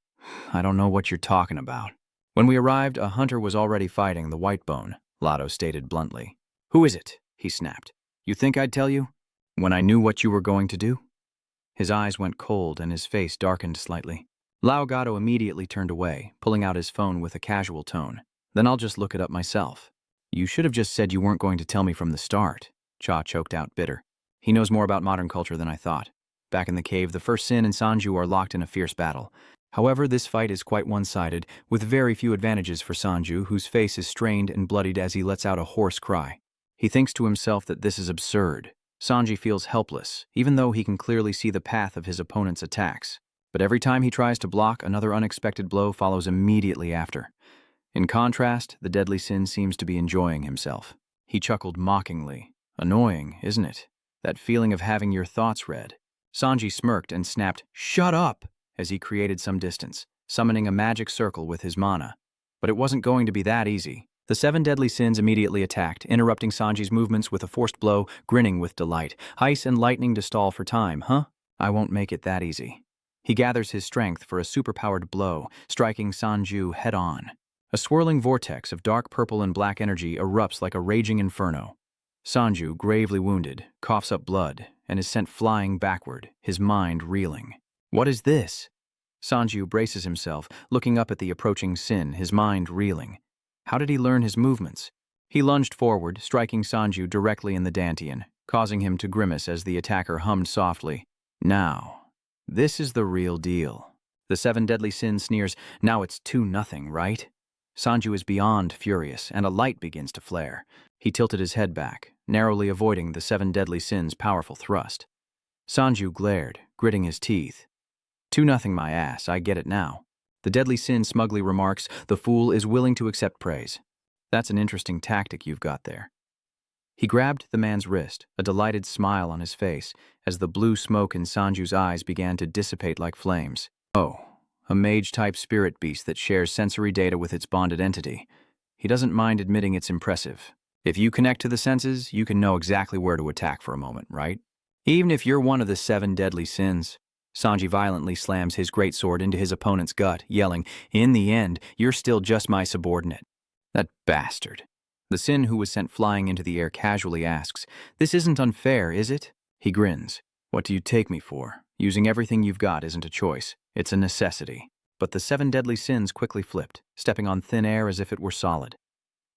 "I don't know what you're talking about." "When we arrived, a hunter was already fighting the Whitebone," Lado stated bluntly. "Who is it?" he snapped. "You think I'd tell you? When I knew what you were going to do?" His eyes went cold and his face darkened slightly. Lao Gato immediately turned away, pulling out his phone with a casual tone. "Then I'll just look it up myself." "You should have just said you weren't going to tell me from the start," Cha choked out bitter. "He knows more about modern culture than I thought. Back in the cave, the first Sin and Sanju are locked in a fierce battle. However, this fight is quite one-sided, with very few advantages for Sanju, whose face is strained and bloodied as he lets out a hoarse cry. He thinks to himself that this is absurd. Sanji feels helpless, even though he can clearly see the path of his opponent's attacks. But every time he tries to block, another unexpected blow follows immediately after. In contrast, the deadly Sin seems to be enjoying himself. He chuckled mockingly. "Annoying, isn't it? That feeling of having your thoughts read." Sanji smirked and snapped, "Shut up!" as he created some distance, summoning a magic circle with his mana. But it wasn't going to be that easy. The 7 deadly sins immediately attacked, interrupting Sanji's movements with a forced blow, grinning with delight. "Ice and lightning to stall for time, huh? I won't make it that easy." He gathers his strength for a superpowered blow, striking Sanju head-on. A swirling vortex of dark purple and black energy erupts like a raging inferno. Sanju, gravely wounded, coughs up blood and is sent flying backward, his mind reeling. "What is this?" Sanju braces himself, looking up at the approaching Sin, his mind reeling. How did he learn his movements? He lunged forward, striking Sanju directly in the dantian, causing him to grimace as the attacker hummed softly. "Now, this is the real deal." The 7 deadly Sin sneers, "Now it's 2-0, right?" Sanju is beyond furious, and a light begins to flare. He tilted his head back, narrowly avoiding the 7 deadly Sin's powerful thrust. Sanju glared, gritting his teeth. 2-0 my ass, I get it now." The deadly Sin smugly remarks, "The fool is willing to accept praise." "That's an interesting tactic you've got there." He grabbed the man's wrist, a delighted smile on his face, as the blue smoke in Sanju's eyes began to dissipate like flames. "Oh, a mage-type spirit beast that shares sensory data with its bonded entity. He doesn't mind admitting it's impressive. If you connect to the senses, you can know exactly where to attack for a moment, right? Even if you're one of the 7 deadly sins." Sanji violently slams his greatsword into his opponent's gut, yelling, "In the end, you're still just my subordinate." That bastard. The Sin, who was sent flying into the air, casually asks, "This isn't unfair, is it?" He grins. "What do you take me for? Using everything you've got isn't a choice. It's a necessity." But the 7 deadly sins quickly flipped, stepping on thin air as if it were solid.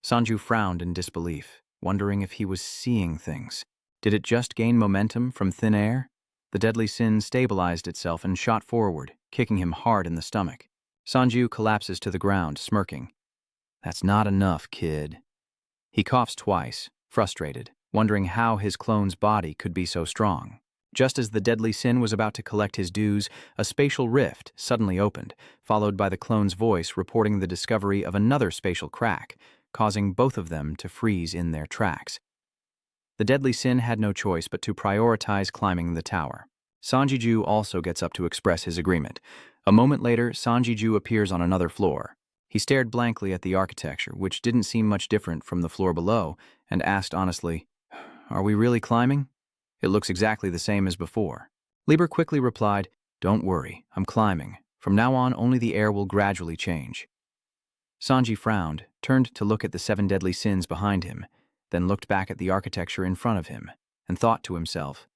Sanju frowned in disbelief, wondering if he was seeing things. Did it just gain momentum from thin air? The deadly sin stabilized itself and shot forward, kicking him hard in the stomach. Sanju collapses to the ground, smirking. "That's not enough, kid." He coughs twice, frustrated, wondering how his clone's body could be so strong. Just as the deadly sin was about to collect his dues, a spatial rift suddenly opened, followed by the clone's voice reporting the discovery of another spatial crack, causing both of them to freeze in their tracks. The deadly sin had no choice but to prioritize climbing the tower. Sanjiju also gets up to express his agreement. A moment later, Sanjiju appears on another floor. He stared blankly at the architecture, which didn't seem much different from the floor below, and asked honestly, "Are we really climbing? It looks exactly the same as before." Lieber quickly replied, "Don't worry, I'm climbing. From now on, only the air will gradually change." Sanji frowned, turned to look at the 7 deadly sins behind him, then looked back at the architecture in front of him, and thought to himself,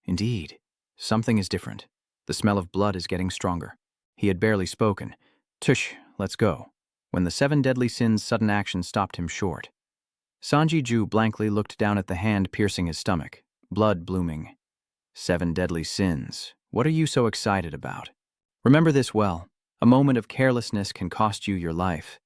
"Indeed, something is different. The smell of blood is getting stronger." He had barely spoken. "Tush, let's go," when the 7 deadly sins' sudden action stopped him short. Sanji Ju blankly looked down at the hand piercing his stomach, blood blooming. 7 deadly sins. What are you so excited about? Remember this well. A moment of carelessness can cost you your life.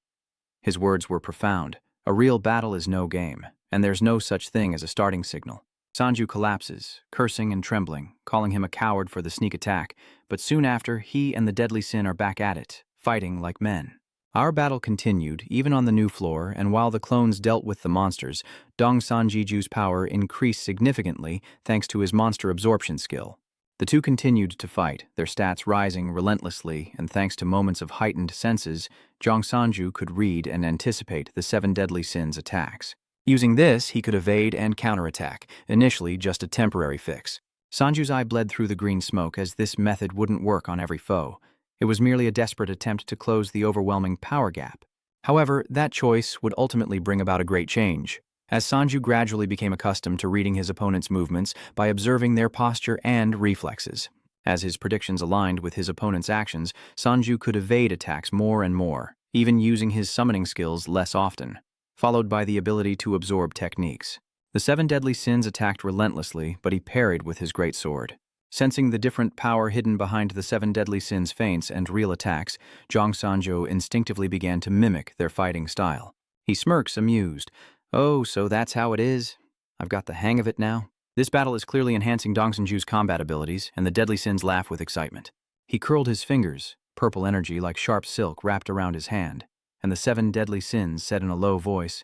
His words were profound. A real battle is no game, and there's no such thing as a starting signal. Sanju collapses, cursing and trembling, calling him a coward for the sneak attack, but soon after, he and the deadly sin are back at it, fighting like men. Our battle continued, even on the new floor, and while the clones dealt with the monsters, Dong Sanjiju's power increased significantly thanks to his monster absorption skill. The two continued to fight, their stats rising relentlessly, and thanks to moments of heightened senses, Zhang Sanju could read and anticipate the 7 deadly sins' attacks. Using this, he could evade and counterattack, initially just a temporary fix. Sanju's eye bled through the green smoke as this method wouldn't work on every foe. It was merely a desperate attempt to close the overwhelming power gap. However, that choice would ultimately bring about a great change, as Sanju gradually became accustomed to reading his opponent's movements by observing their posture and reflexes. As his predictions aligned with his opponent's actions, Sanju could evade attacks more and more, even using his summoning skills less often, followed by the ability to absorb techniques. The 7 deadly sins attacked relentlessly, but he parried with his great sword. Sensing the different power hidden behind the 7 deadly sins' feints and real attacks, Zhang Sanju instinctively began to mimic their fighting style. He smirks, amused. "Oh, so that's how it is? I've got the hang of it now." This battle is clearly enhancing Dong Sanju's combat abilities, and the deadly sins laugh with excitement. He curled his fingers, purple energy like sharp silk wrapped around his hand, and the 7 deadly sins said in a low voice,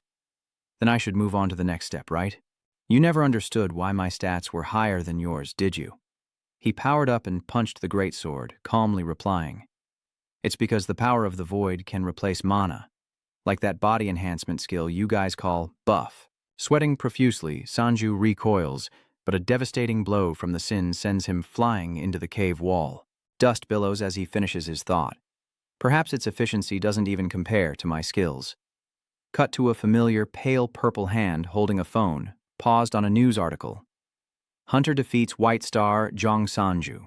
"Then I should move on to the next step, right? You never understood why my stats were higher than yours, did you?" He powered up and punched the greatsword, calmly replying, "It's because the power of the void can replace mana, like that body enhancement skill you guys call buff." Sweating profusely, Sanju recoils, but a devastating blow from the sin sends him flying into the cave wall. Dust billows as he finishes his thought. Perhaps its efficiency doesn't even compare to my skills. Cut to a familiar pale purple hand holding a phone, paused on a news article. Hunter defeats White Star Zhang Sanju.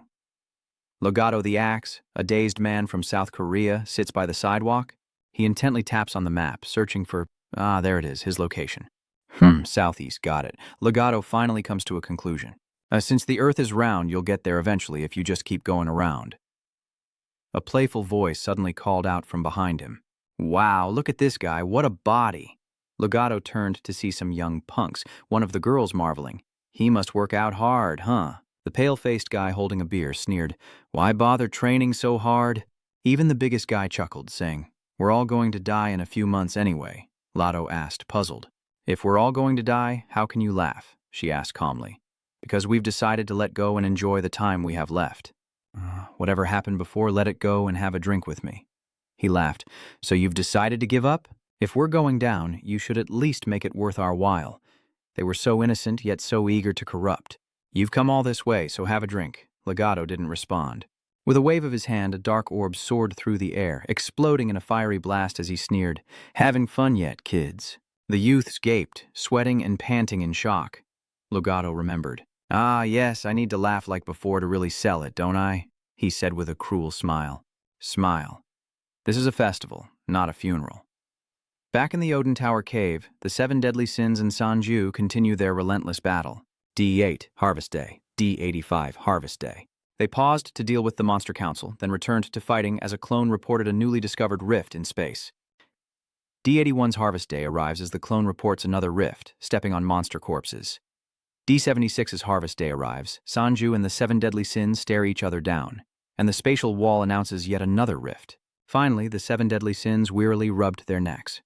Legato the Axe, a dazed man from South Korea, sits by the sidewalk. He intently taps on the map, searching for, there it is, his location. Southeast, got it. Legato finally comes to a conclusion. Since the Earth is round, you'll get there eventually if you just keep going around. A playful voice suddenly called out from behind him. "Wow, look at this guy, what a body." Legato turned to see some young punks, one of the girls marveling. "He must work out hard, huh?" The pale-faced guy holding a beer sneered, "Why bother training so hard?" Even the biggest guy chuckled, saying, "We're all going to die in a few months anyway," Lotto asked, puzzled. "If we're all going to die, how can you laugh?" she asked calmly. "Because we've decided to let go and enjoy the time we have left. Whatever happened before, let it go and have a drink with me." He laughed. "So you've decided to give up? If we're going down, you should at least make it worth our while. They were so innocent, yet so eager to corrupt. You've come all this way, so have a drink." Legato didn't respond. With a wave of his hand, a dark orb soared through the air, exploding in a fiery blast as he sneered, "Having fun yet, kids?" The youths gaped, sweating and panting in shock. Legato remembered. "Ah, yes, I need to laugh like before to really sell it, don't I?" he said with a cruel smile. Smile. This is a festival, not a funeral. Back in the Odin Tower cave, the 7 deadly sins and Sanju continue their relentless battle. D8, Harvest Day. D85, Harvest Day. They paused to deal with the Monster Council, then returned to fighting as a clone reported a newly discovered rift in space. D81's Harvest Day arrives as the clone reports another rift, stepping on monster corpses. D76's Harvest Day arrives, Sanju and the 7 deadly sins stare each other down, and the spatial wall announces yet another rift. Finally, the 7 deadly sins wearily rubbed their necks.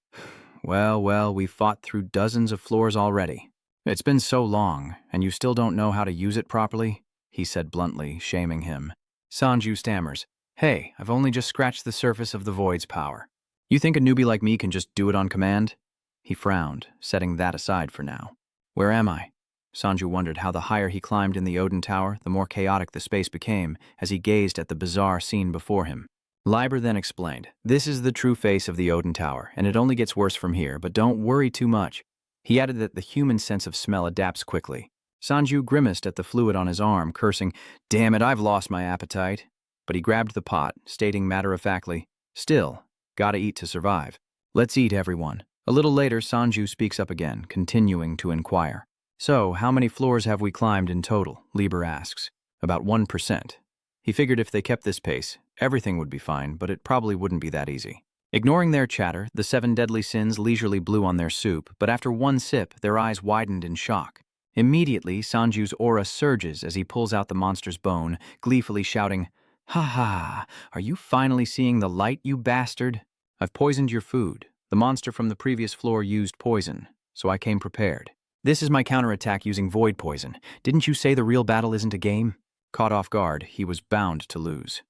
Well, we've fought through dozens of floors already. It's been so long, and you still don't know how to use it properly, he said bluntly, shaming him. Sanju stammers, "Hey, I've only just scratched the surface of the void's power. You think a newbie like me can just do it on command?" He frowned, setting that aside for now. "Where am I?" Sanju wondered how the higher he climbed in the Odin Tower, the more chaotic the space became as he gazed at the bizarre scene before him. Liber then explained, "This is the true face of the Odin Tower, and it only gets worse from here, but don't worry too much." He added that the human sense of smell adapts quickly. Sanju grimaced at the fluid on his arm, cursing, "Damn it, I've lost my appetite." But he grabbed the pot, stating matter-of-factly, "Still, gotta eat to survive. Let's eat, everyone." A little later, Sanju speaks up again, continuing to inquire. "So, how many floors have we climbed in total?" Liber asks. "About 1%. He figured if they kept this pace, everything would be fine, but it probably wouldn't be that easy. Ignoring their chatter, the 7 deadly sins leisurely blew on their soup, but after one sip, their eyes widened in shock. Immediately, Sanju's aura surges as he pulls out the monster's bone, gleefully shouting, "Ha ha! Are you finally seeing the light, you bastard? I've poisoned your food. The monster from the previous floor used poison, so I came prepared. This is my counterattack using void poison. Didn't you say the real battle isn't a game?" Caught off guard, he was bound to lose.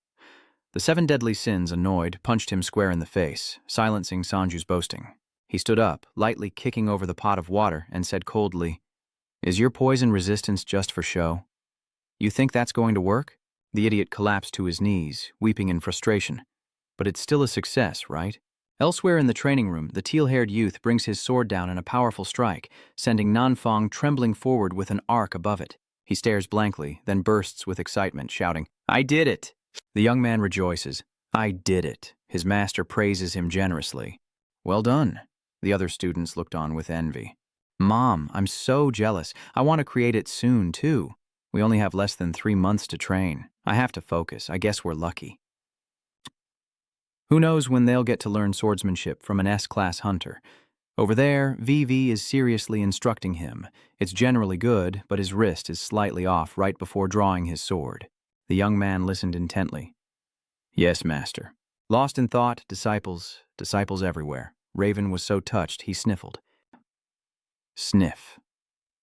The 7 deadly sins, annoyed, punched him square in the face, silencing Sanju's boasting. He stood up, lightly kicking over the pot of water, and said coldly, "Is your poison resistance just for show? You think that's going to work?" The idiot collapsed to his knees, weeping in frustration. "But it's still a success, right?" Elsewhere in the training room, the teal-haired youth brings his sword down in a powerful strike, sending Nanfang trembling forward with an arc above it. He stares blankly, then bursts with excitement, shouting, "I did it!" The young man rejoices. "I did it." His master praises him generously. "Well done." The other students looked on with envy. "Mom, I'm so jealous. I want to create it soon, too. We only have less than 3 months to train. I have to focus. I guess we're lucky." Who knows when they'll get to learn swordsmanship from an S-class hunter. Over there, VV is seriously instructing him. It's generally good, but his wrist is slightly off right before drawing his sword. The young man listened intently. "Yes, master." Lost in thought, disciples everywhere. Raven was so touched, he sniffled. Sniff.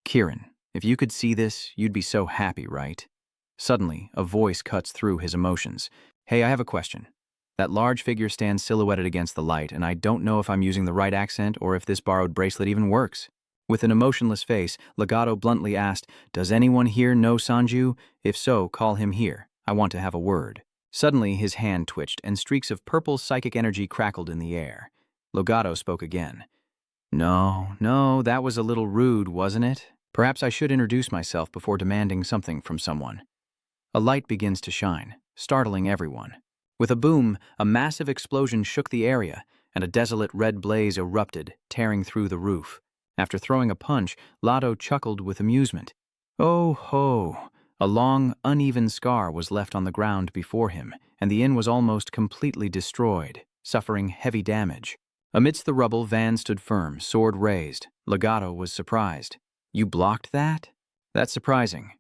"Kiran, if you could see this, you'd be so happy, right?" Suddenly, a voice cuts through his emotions. "Hey, I have a question. That large figure stands silhouetted against the light, and I don't know if I'm using the right accent or if this borrowed bracelet even works." With an emotionless face, Legato bluntly asked, "Does anyone here know Sanju? If so, call him here. I want to have a word." Suddenly, his hand twitched, and streaks of purple psychic energy crackled in the air. Legato spoke again. No, that was a little rude, wasn't it? Perhaps I should introduce myself before demanding something from someone." A light begins to shine, startling everyone. With a boom, a massive explosion shook the area, and a desolate red blaze erupted, tearing through the roof. After throwing a punch, Lado chuckled with amusement. "Oh ho!" A long, uneven scar was left on the ground before him, and the inn was almost completely destroyed, suffering heavy damage. Amidst the rubble, Van stood firm, sword raised. Legato was surprised. "You blocked that?" "That's surprising."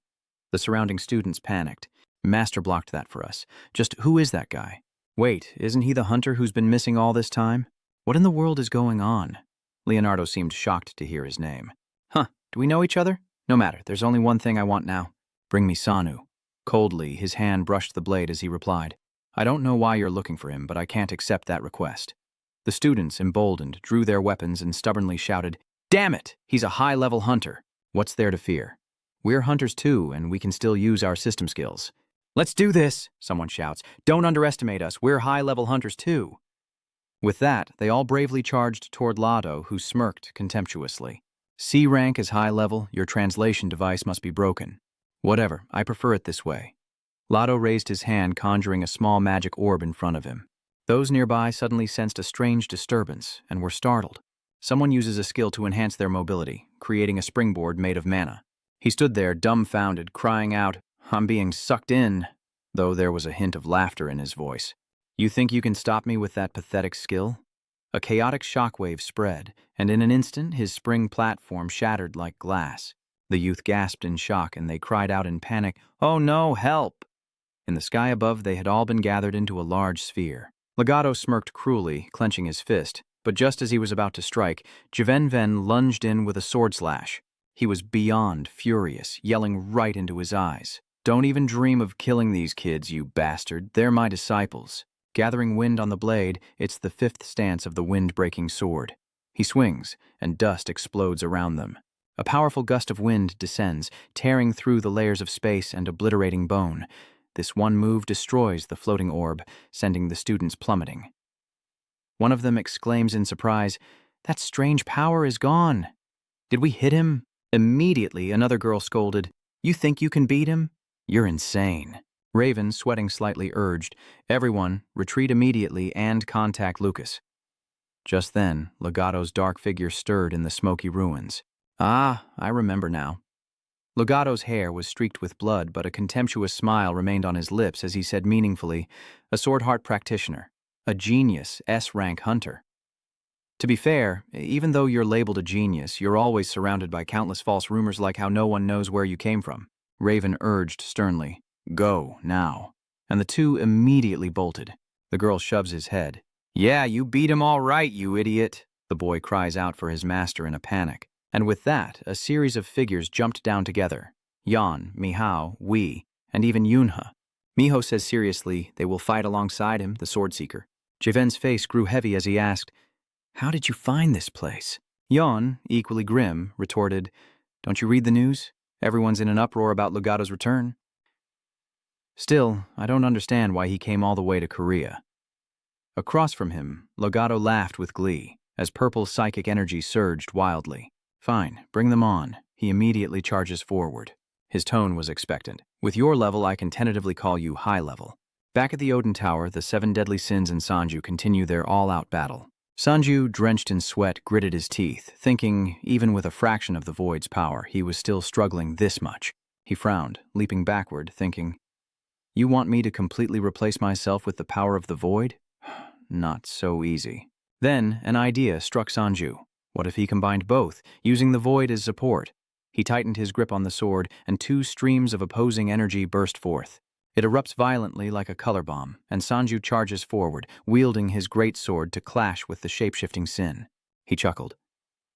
The surrounding students panicked. "Master blocked that for us. Just who is that guy? Wait, isn't he the hunter who's been missing all this time? What in the world is going on?" Leonardo seemed shocked to hear his name. "Huh, do we know each other? No matter, there's only one thing I want now. Bring me Sanu." Coldly, his hand brushed the blade as he replied, "I don't know why you're looking for him, but I can't accept that request." The students, emboldened, drew their weapons and stubbornly shouted, "Damn it! He's a high-level hunter. What's there to fear? We're hunters too, and we can still use our system skills. "Let's do this," someone shouts. "Don't underestimate us, we're high-level hunters too." With that, they all bravely charged toward Lado, who smirked contemptuously. "C rank is high level, your translation device must be broken." "Whatever, I prefer it this way." Lado raised his hand, conjuring a small magic orb in front of him. Those nearby suddenly sensed a strange disturbance and were startled. Someone uses a skill to enhance their mobility, creating a springboard made of mana. He stood there, dumbfounded, crying out, "I'm being sucked in," though there was a hint of laughter in his voice. "You think you can stop me with that pathetic skill?" A chaotic shockwave spread, and in an instant his spring platform shattered like glass. The youth gasped in shock, and they cried out in panic, "Oh no, help!" In the sky above, they had all been gathered into a large sphere. Legato smirked cruelly, clenching his fist, but just as he was about to strike, Jiven lunged in with a sword slash. He was beyond furious, yelling right into his eyes. "Don't even dream of killing these kids, you bastard. They're my disciples." Gathering wind on the blade, it's the fifth stance of the wind-breaking sword. He swings, and dust explodes around them. A powerful gust of wind descends, tearing through the layers of space and obliterating bone. This one move destroys the floating orb, sending the students plummeting. One of them exclaims in surprise, "That strange power is gone." "Did we hit him?" Immediately, another girl scolded, "You think you can beat him? You're insane." Raven, sweating slightly, urged, "Everyone, retreat immediately and contact Lucas." Just then, Legato's dark figure stirred in the smoky ruins. "Ah, I remember now." Legato's hair was streaked with blood, but a contemptuous smile remained on his lips as he said meaningfully, "A sword heart practitioner, a genius S-rank hunter." To be fair, even though you're labeled a genius, you're always surrounded by countless false rumors like how no one knows where you came from. Raven urged sternly, "Go, now." And the two immediately bolted. The girl shoves his head. "Yeah, you beat him all right, you idiot." The boy cries out for his master in a panic. And with that, a series of figures jumped down together. Yan, Mihao, Wei, and even Yunha. Miho says seriously, they will fight alongside him, the sword seeker. Jiven's face grew heavy as he asked, "How did you find this place?" Yan, equally grim, retorted, "Don't you read the news? Everyone's in an uproar about Legato's return." Still, I don't understand why he came all the way to Korea. Across from him, Legato laughed with glee, as purple psychic energy surged wildly. "Fine, bring them on." He immediately charges forward. His tone was expectant. "With your level, I can tentatively call you high level." Back at the Odin Tower, the seven deadly sins and Sanju continue their all-out battle. Sanju, drenched in sweat, gritted his teeth, thinking, even with a fraction of the void's power, he was still struggling this much. He frowned, leaping backward, thinking, "You want me to completely replace myself with the power of the void? Not so easy." Then, an idea struck Sanju. What if he combined both, using the void as support? He tightened his grip on the sword, and two streams of opposing energy burst forth. It erupts violently like a color bomb, and Sanju charges forward, wielding his great sword to clash with the shape-shifting sin. He chuckled.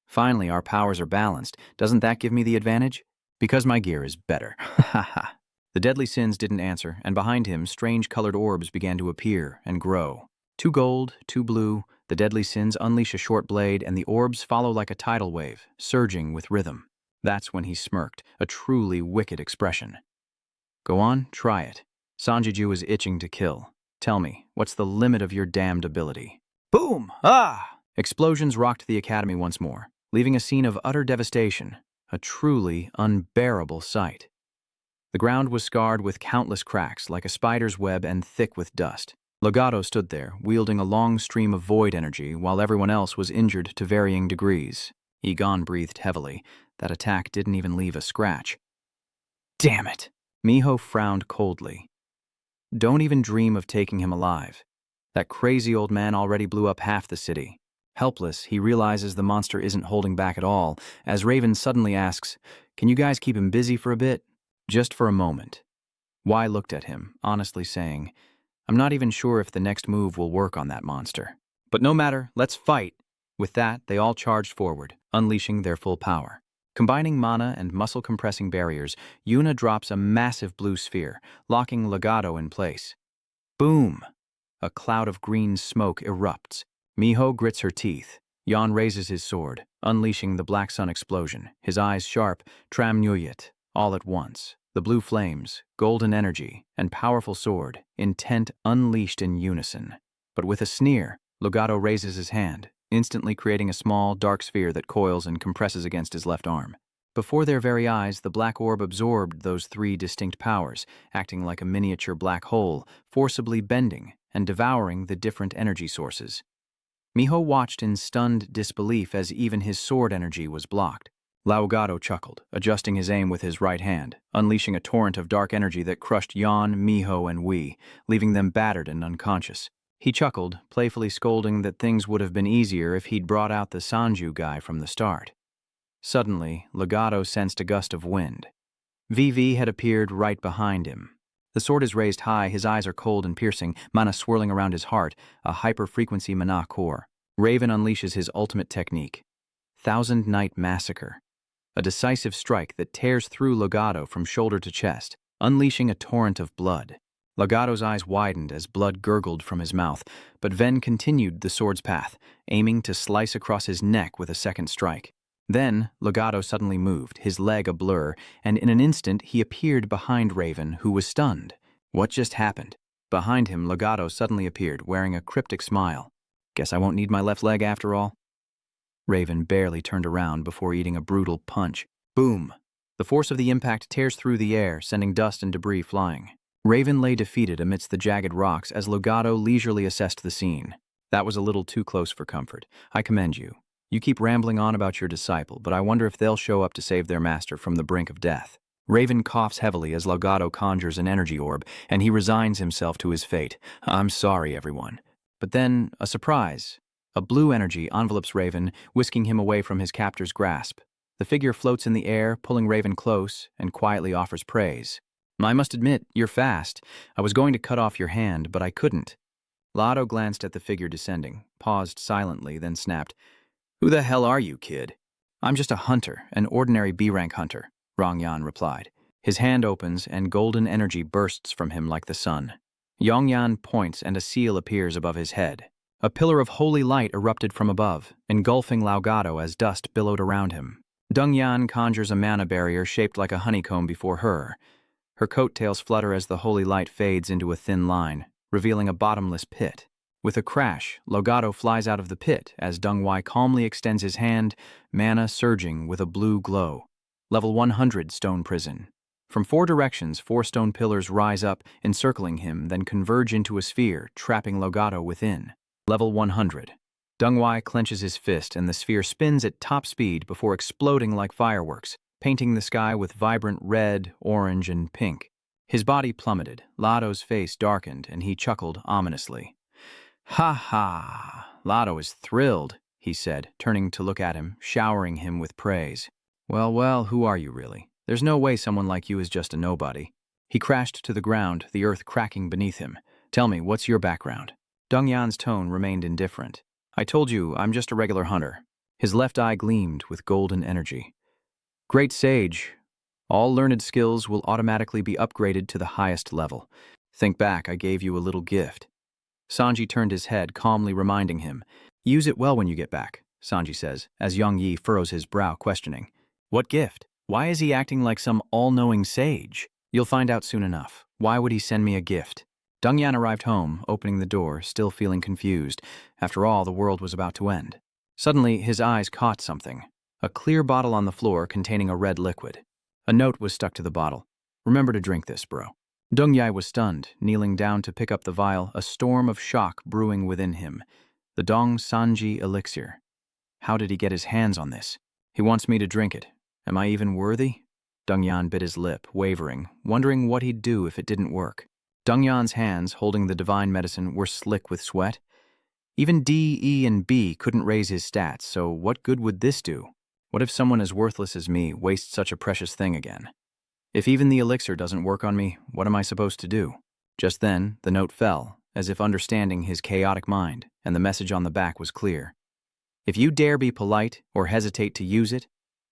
"Finally, our powers are balanced. Doesn't that give me the advantage? Because my gear is better." Ha ha. The deadly sins didn't answer, and behind him, strange colored orbs began to appear and grow. Two gold, two blue, the deadly sins unleash a short blade, and the orbs follow like a tidal wave, surging with rhythm. That's when he smirked, a truly wicked expression. "Go on, try it." Sanjiju is itching to kill. "Tell me, what's the limit of your damned ability?" Boom! Ah! Explosions rocked the academy once more, leaving a scene of utter devastation, a truly unbearable sight. The ground was scarred with countless cracks, like a spider's web, and thick with dust. Legato stood there, wielding a long stream of void energy, while everyone else was injured to varying degrees. Egon breathed heavily. That attack didn't even leave a scratch. "Damn it!" Miho frowned coldly. "Don't even dream of taking him alive. That crazy old man already blew up half the city." Helpless, he realizes the monster isn't holding back at all, as Raven suddenly asks, "Can you guys keep him busy for a bit?" Just for a moment. Wai looked at him, honestly saying, "I'm not even sure if the next move will work on that monster. But no matter, let's fight." With that, they all charged forward, unleashing their full power. Combining mana and muscle-compressing barriers, Yuna drops a massive blue sphere, locking Legato in place. Boom! A cloud of green smoke erupts. Miho grits her teeth. Yan raises his sword, unleashing the Black Sun explosion, his eyes sharp, Tram Nuyet, all at once. The blue flames, golden energy, and powerful sword, intent unleashed in unison. But with a sneer, Legato raises his hand, instantly creating a small, dark sphere that coils and compresses against his left arm. Before their very eyes, the black orb absorbed those three distinct powers, acting like a miniature black hole, forcibly bending and devouring the different energy sources. Miho watched in stunned disbelief as even his sword energy was blocked. Legato chuckled, adjusting his aim with his right hand, unleashing a torrent of dark energy that crushed Yan, Miho, and Wei, leaving them battered and unconscious. He chuckled, playfully scolding that things would have been easier if he'd brought out the Sanju guy from the start. Suddenly, Legato sensed a gust of wind. VV had appeared right behind him. The sword is raised high, his eyes are cold and piercing, mana swirling around his heart, a hyper-frequency mana core. Raven unleashes his ultimate technique, Thousand Night Massacre. A decisive strike that tears through Legato from shoulder to chest, unleashing a torrent of blood. Legato's eyes widened as blood gurgled from his mouth, but Ven continued the sword's path, aiming to slice across his neck with a second strike. Then, Legato suddenly moved, his leg a blur, and in an instant he appeared behind Raven, who was stunned. What just happened? Behind him, Legato suddenly appeared, wearing a cryptic smile. Guess I won't need my left leg after all? Raven barely turned around before eating a brutal punch. Boom! The force of the impact tears through the air, sending dust and debris flying. Raven lay defeated amidst the jagged rocks as Legato leisurely assessed the scene. That was a little too close for comfort. I commend you. You keep rambling on about your disciple, but I wonder if they'll show up to save their master from the brink of death. Raven coughs heavily as Legato conjures an energy orb, and he resigns himself to his fate. I'm sorry, everyone. But then, a surprise. A blue energy envelopes Raven, whisking him away from his captor's grasp. The figure floats in the air, pulling Raven close, and quietly offers praise. I must admit, you're fast. I was going to cut off your hand, but I couldn't. Legato glanced at the figure descending, paused silently, then snapped, Who the hell are you, kid? I'm just a hunter, an ordinary B-rank hunter, Rongyan replied. His hand opens, and golden energy bursts from him like the sun. Yongyan points, and a seal appears above his head. A pillar of holy light erupted from above, engulfing Legato as dust billowed around him. Dongyan conjures a mana barrier shaped like a honeycomb before her. Her coattails flutter as the holy light fades into a thin line, revealing a bottomless pit. With a crash, Legato flies out of the pit as Dongwai calmly extends his hand, mana surging with a blue glow. Level 100 Stone Prison. From 4 directions, 4 stone pillars rise up, encircling him, then converge into a sphere, trapping Legato within. Level 100. Dongwai clenches his fist and the sphere spins at top speed before exploding like fireworks, painting the sky with vibrant red, orange, and pink. His body plummeted, Legato's face darkened, and he chuckled ominously. Ha ha! Legato is thrilled, he said, turning to look at him, showering him with praise. Well, well, who are you really? There's no way someone like you is just a nobody. He crashed to the ground, the earth cracking beneath him. Tell me, what's your background? Dongyan's tone remained indifferent. I told you, I'm just a regular hunter. His left eye gleamed with golden energy. Great sage. All learned skills will automatically be upgraded to the highest level. Think back, I gave you a little gift. Sanji turned his head, calmly reminding him. Use it well when you get back, Sanji says, as Yang Yi furrows his brow, questioning. What gift? Why is he acting like some all-knowing sage? You'll find out soon enough. Why would he send me a gift? Dongyan arrived home, opening the door, still feeling confused. After all, the world was about to end. Suddenly, his eyes caught something. A clear bottle on the floor containing a red liquid. A note was stuck to the bottle. Remember to drink this, bro. Dongyai was stunned, kneeling down to pick up the vial, a storm of shock brewing within him. The Dong Sanji elixir. How did he get his hands on this? He wants me to drink it. Am I even worthy? Dongyan bit his lip, wavering, wondering what he'd do if it didn't work. Dongyan's hands, holding the divine medicine, were slick with sweat. Even D, E, and B couldn't raise his stats, so what good would this do? What if someone as worthless as me wastes such a precious thing again? If even the elixir doesn't work on me, what am I supposed to do? Just then, the note fell, as if understanding his chaotic mind, and the message on the back was clear. If you dare be polite or hesitate to use it,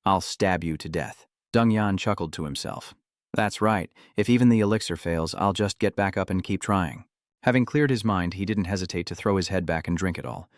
I'll stab you to death. Dongyan chuckled to himself. That's right, if even the elixir fails, I'll just get back up and keep trying. Having cleared his mind, he didn't hesitate to throw his head back and drink it all.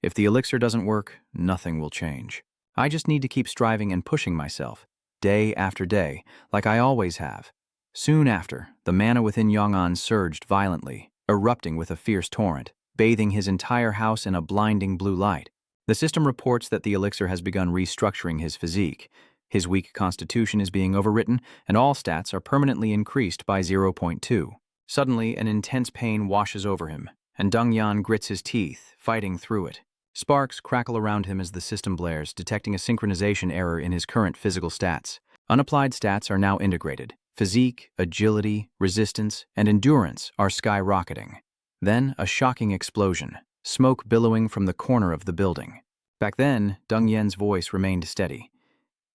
If the elixir doesn't work, nothing will change. I just need to keep striving and pushing myself, day after day, like I always have. Soon after, the mana within Yong'an surged violently, erupting with a fierce torrent, bathing his entire house in a blinding blue light. The system reports that the elixir has begun restructuring his physique. His weak constitution is being overwritten, and all stats are permanently increased by 0.2. Suddenly, an intense pain washes over him, and Dongyan grits his teeth, fighting through it. Sparks crackle around him as the system blares, detecting a synchronization error in his current physical stats. Unapplied stats are now integrated. Physique, agility, resistance, and endurance are skyrocketing. Then, a shocking explosion, smoke billowing from the corner of the building. Back then, Deng Yan's voice remained steady.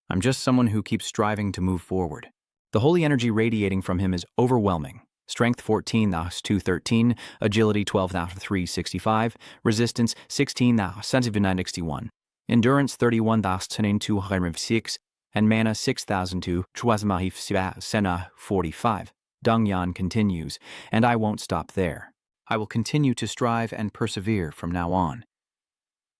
I'm just someone who keeps striving to move forward. The holy energy radiating from him is overwhelming. Strength 14,213, agility 12,365, resistance 16,761, endurance 31,206, and mana 6,245. Deng Yan continues, and I won't stop there. I will continue to strive and persevere from now on.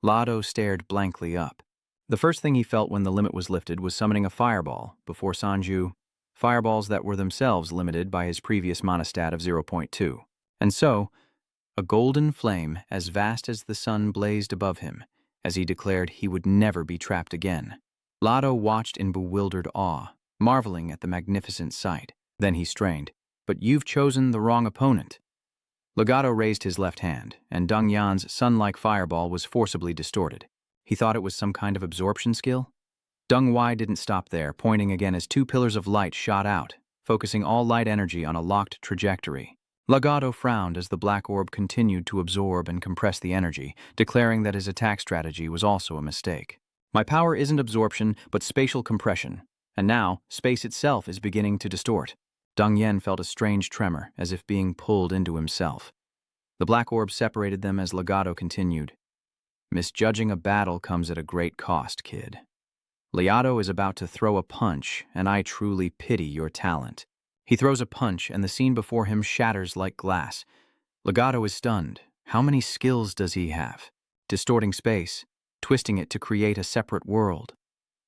Lado stared blankly up. The first thing he felt when the limit was lifted was summoning a fireball before Sanju, fireballs that were themselves limited by his previous mana stat of 0.2. And so, a golden flame as vast as the sun blazed above him, as he declared he would never be trapped again. Lado watched in bewildered awe, marveling at the magnificent sight. Then he strained. But you've chosen the wrong opponent. Legato raised his left hand, and Deng Yan's sun-like fireball was forcibly distorted. He thought it was some kind of absorption skill? Deng Wai didn't stop there, pointing again as two pillars of light shot out, focusing all light energy on a locked trajectory. Legato frowned as the black orb continued to absorb and compress the energy, declaring that his attack strategy was also a mistake. My power isn't absorption, but spatial compression, and now space itself is beginning to distort. Deng Yan felt a strange tremor, as if being pulled into himself. The black orb separated them as Legato continued. Misjudging a battle comes at a great cost, kid. Legato is about to throw a punch, and I truly pity your talent. He throws a punch, and the scene before him shatters like glass. Legato is stunned. How many skills does he have? Distorting space, twisting it to create a separate world.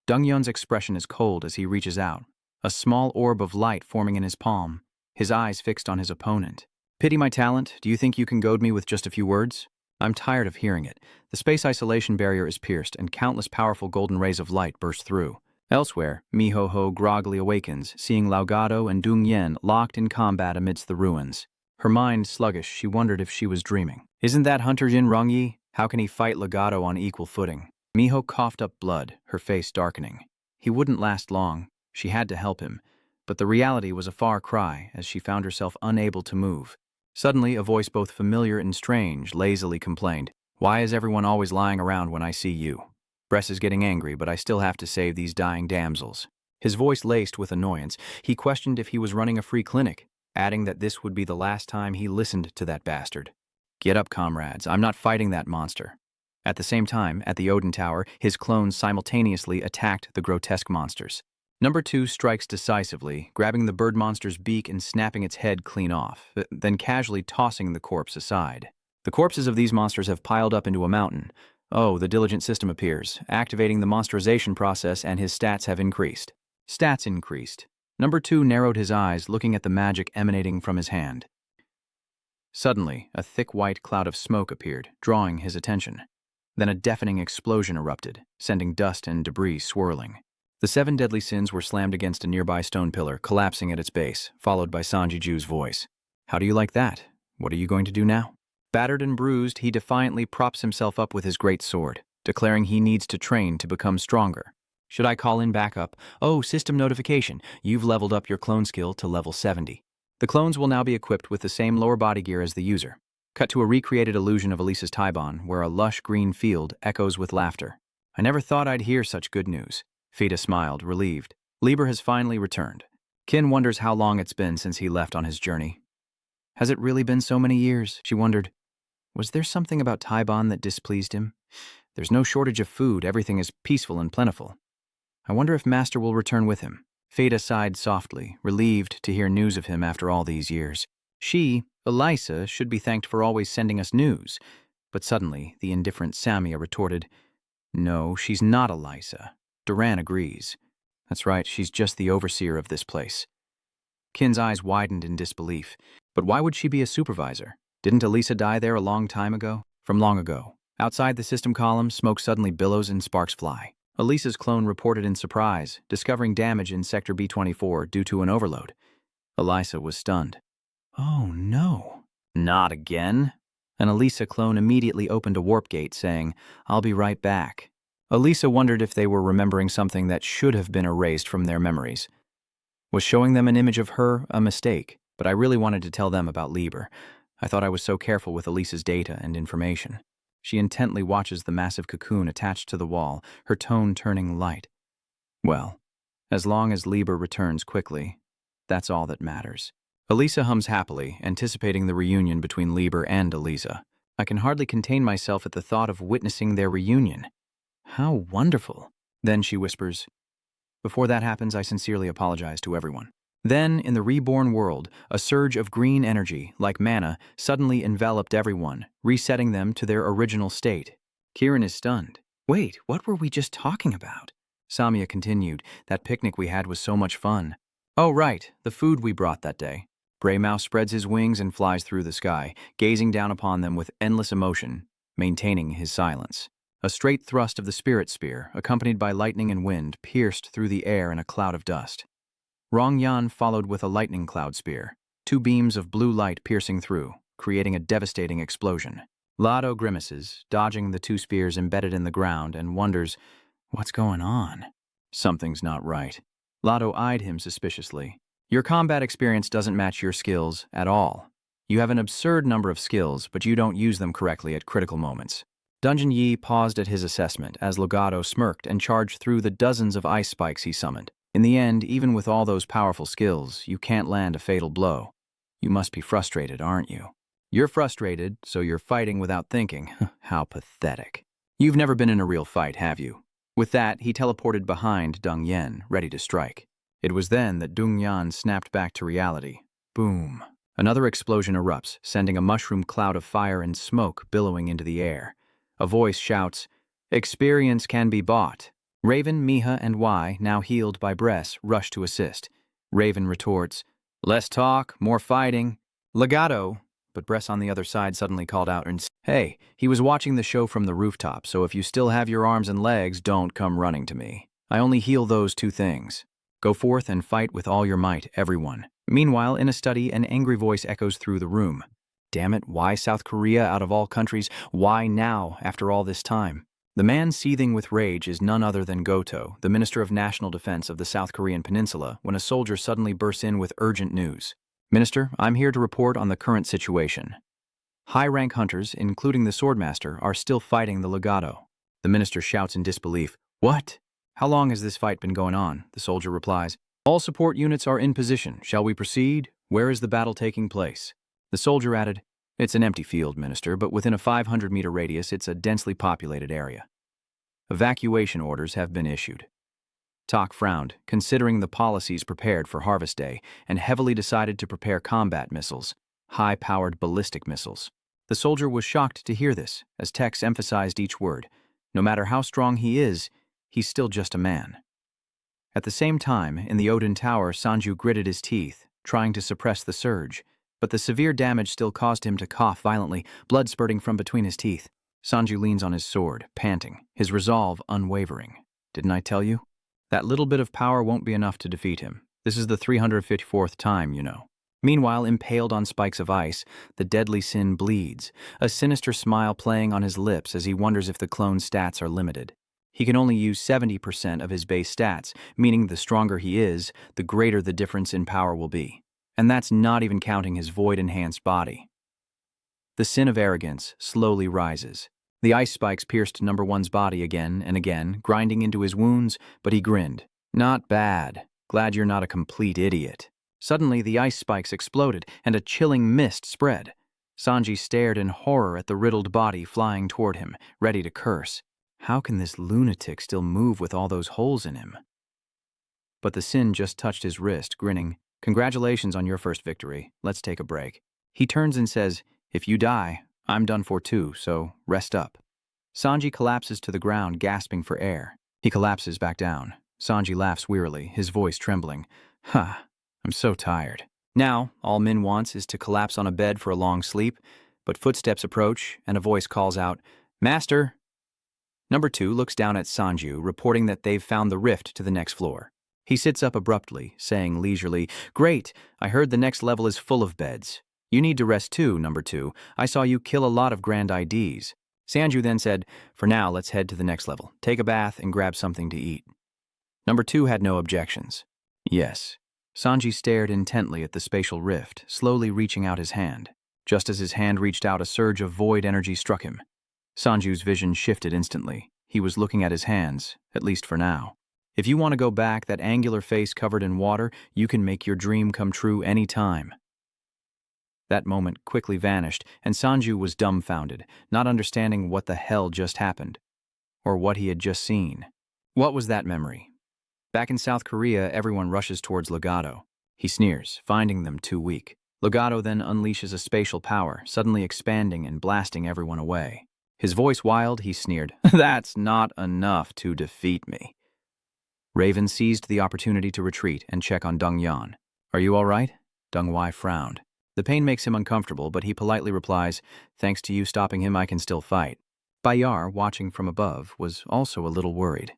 Deng Yan's expression is cold as he reaches out, a small orb of light forming in his palm, his eyes fixed on his opponent. Pity my talent? Do you think you can goad me with just a few words? I'm tired of hearing it. The space isolation barrier is pierced, and countless powerful golden rays of light burst through. Elsewhere, Miho-ho groggily awakens, seeing Legato and Deng Yan locked in combat amidst the ruins. Her mind sluggish, she wondered if she was dreaming. Isn't that Hunter Jin Rongyi? How can he fight Legato on equal footing? Miho coughed up blood, her face darkening. He wouldn't last long. She had to help him. But the reality was a far cry as she found herself unable to move. Suddenly, a voice both familiar and strange lazily complained, "Why is everyone always lying around when I see you? Bress is getting angry, but I still have to save these dying damsels." His voice laced with annoyance. He questioned if he was running a free clinic, adding that this would be the last time he listened to that bastard. Get up, comrades. I'm not fighting that monster. At the same time, at the Odin Tower, his clones simultaneously attacked the grotesque monsters. Number 2 strikes decisively, grabbing the bird monster's beak and snapping its head clean off, then casually tossing the corpse aside. The corpses of these monsters have piled up into a mountain. Oh, the diligent system appears, activating the monsterization process, and his stats have increased. Stats increased. Number 2 narrowed his eyes, looking at the magic emanating from his hand. Suddenly, a thick white cloud of smoke appeared, drawing his attention. Then a deafening explosion erupted, sending dust and debris swirling. The 7 deadly sins were slammed against a nearby stone pillar, collapsing at its base, followed by Sanji Ju's voice. How do you like that? What are you going to do now? Battered and bruised, he defiantly props himself up with his great sword, declaring he needs to train to become stronger. Should I call in backup? Oh, system notification. You've leveled up your clone skill to level 70. The clones will now be equipped with the same lower body gear as the user. Cut to a recreated illusion of Elisa's Taibon, where a lush green field echoes with laughter. I never thought I'd hear such good news. Fida smiled, relieved. Lieber has finally returned. Kin wonders how long it's been since he left on his journey. Has it really been so many years? She wondered. Was there something about Taibon that displeased him? There's no shortage of food, everything is peaceful and plentiful. I wonder if Master will return with him. Fida sighed softly, relieved to hear news of him after all these years. She, Elisa, should be thanked for always sending us news. But suddenly, the indifferent Samia retorted, No, she's not Elisa. Duran agrees. That's right, she's just the overseer of this place. Kin's eyes widened in disbelief. But why would she be a supervisor? Didn't Elisa die there a long time ago? From long ago. Outside the system column, smoke suddenly billows and sparks fly. Elisa's clone reported in surprise, discovering damage in Sector B24 due to an overload. Elisa was stunned. Oh no. Not again? An Elisa clone immediately opened a warp gate, saying, I'll be right back. Elisa wondered if they were remembering something that should have been erased from their memories. Was showing them an image of her a mistake? But I really wanted to tell them about Lieber. I thought I was so careful with Elisa's data and information. She intently watches the massive cocoon attached to the wall, her tone turning light. Well, as long as Lieber returns quickly, that's all that matters. Elisa hums happily, anticipating the reunion between Lieber and Elisa. I can hardly contain myself at the thought of witnessing their reunion. How wonderful. Then she whispers, Before that happens, I sincerely apologize to everyone. Then, in the reborn world, a surge of green energy, like mana, suddenly enveloped everyone, resetting them to their original state. Kiran is stunned. Wait, what were we just talking about? Samya continued, that picnic we had was so much fun. Oh right, the food we brought that day. Braymouse spreads his wings and flies through the sky, gazing down upon them with endless emotion, maintaining his silence. A straight thrust of the spirit spear, accompanied by lightning and wind, pierced through the air in a cloud of dust. Rongyan followed with a lightning cloud spear, two beams of blue light piercing through, creating a devastating explosion. Lado grimaces, dodging the two spears embedded in the ground, and wonders, what's going on? Something's not right. Lado eyed him suspiciously. Your combat experience doesn't match your skills at all. You have an absurd number of skills, but you don't use them correctly at critical moments. Dungeon Yi paused at his assessment as Legato smirked and charged through the dozens of ice spikes he summoned. In the end, even with all those powerful skills, you can't land a fatal blow. You must be frustrated, aren't you? You're frustrated, so you're fighting without thinking. How pathetic. You've never been in a real fight, have you? With that, he teleported behind Deng Yen, ready to strike. It was then that Deng Yan snapped back to reality. Boom. Another explosion erupts, sending a mushroom cloud of fire and smoke billowing into the air. A voice shouts, Experience can be bought. Raven, Miha, and Y, now healed by Bress, rush to assist. Raven retorts, Less talk, more fighting. Legato. But Bress on the other side suddenly called out and said, Hey, he was watching the show from the rooftop, so if you still have your arms and legs, don't come running to me. I only heal those two things. Go forth and fight with all your might, everyone. Meanwhile, in a study, an angry voice echoes through the room. Damn it, why South Korea out of all countries? Why now, after all this time? The man seething with rage is none other than Goto, the Minister of National Defense of the South Korean Peninsula, when a soldier suddenly bursts in with urgent news. Minister, I'm here to report on the current situation. High-rank hunters, including the Swordmaster, are still fighting the Legato. The minister shouts in disbelief. What? How long has this fight been going on? The soldier replies. All support units are in position. Shall we proceed? Where is the battle taking place? The soldier added, It's an empty field, Minister, but within a 500-meter radius, it's a densely populated area. Evacuation orders have been issued. Tak frowned, considering the policies prepared for Harvest Day, and heavily decided to prepare combat missiles, high-powered ballistic missiles. The soldier was shocked to hear this, as Tex emphasized each word. No matter how strong he is, he's still just a man. At the same time, in the Odin Tower, Sanju gritted his teeth, trying to suppress the surge, but the severe damage still caused him to cough violently, blood spurting from between his teeth. Sanju leans on his sword, panting, his resolve unwavering. Didn't I tell you? That little bit of power won't be enough to defeat him. This is the 354th time, you know. Meanwhile, impaled on spikes of ice, the deadly Sin bleeds, a sinister smile playing on his lips as he wonders if the clone's stats are limited. He can only use 70% of his base stats, meaning the stronger he is, the greater the difference in power will be. And that's not even counting his void-enhanced body. The sin of arrogance slowly rises. The ice spikes pierced number one's body again and again, grinding into his wounds, but he grinned. Not bad. Glad you're not a complete idiot. Suddenly, the ice spikes exploded, and a chilling mist spread. Sanji stared in horror at the riddled body flying toward him, ready to curse. How can this lunatic still move with all those holes in him? But the Sin just touched his wrist, grinning. Congratulations on your first victory. Let's take a break. He turns and says, If you die, I'm done for too, so rest up. Sanji collapses to the ground, gasping for air. He collapses back down. Sanji laughs wearily, his voice trembling. Ha, I'm so tired. Now, all Min wants is to collapse on a bed for a long sleep, but footsteps approach and a voice calls out, "Master!" Number 2 looks down at Sanju, reporting that they've found the rift to the next floor. He sits up abruptly, saying leisurely, "Great, I heard the next level is full of beds. You need to rest too, Number 2. I saw you kill a lot of grand IDs." Sanju then said, "For now, let's head to the next level. Take a bath and grab something to eat." Number 2 had no objections. Yes. Sanji stared intently at the spatial rift, slowly reaching out his hand. Just as his hand reached out, a surge of void energy struck him. Sanju's vision shifted instantly. He was looking at his hands, at least for now. If you want to go back, that angular face covered in water, you can make your dream come true any time. That moment quickly vanished, and Sanju was dumbfounded, not understanding what the hell just happened, or what he had just seen. What was that memory? Back in South Korea, everyone rushes towards Legato. He sneers, finding them too weak. Legato then unleashes a spatial power, suddenly expanding and blasting everyone away. His voice wild, he sneered, "That's not enough to defeat me." Raven seized the opportunity to retreat and check on Dong Yan. "Are you all right?" Dong Wai frowned. The pain makes him uncomfortable, but he politely replies, "Thanks to you stopping him, I can still fight." Bayar, watching from above, was also a little worried.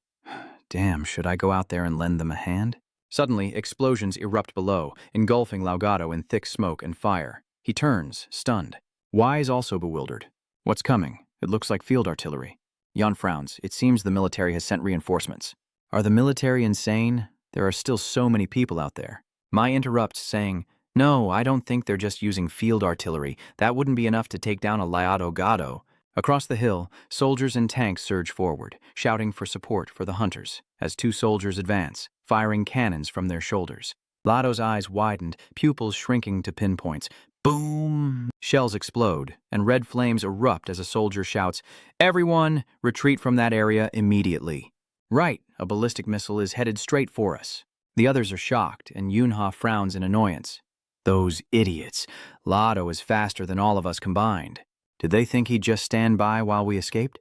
Damn, should I go out there and lend them a hand? Suddenly, explosions erupt below, engulfing Legato in thick smoke and fire. He turns, stunned. Wai is also bewildered. What's coming? It looks like field artillery. Yan frowns. It seems the military has sent reinforcements. Are the military insane? There are still so many people out there. Mai interrupts, saying, "No, I don't think they're just using field artillery. That wouldn't be enough to take down a Gado." Across the hill, soldiers and tanks surge forward, shouting for support for the hunters, as 2 soldiers advance, firing cannons from their shoulders. Lado's eyes widened, pupils shrinking to pinpoints. Boom! Shells explode, and red flames erupt as a soldier shouts, "Everyone, retreat from that area immediately." Right, a ballistic missile is headed straight for us. The others are shocked, and Yunha frowns in annoyance. Those idiots. Lado is faster than all of us combined. Did they think he'd just stand by while we escaped?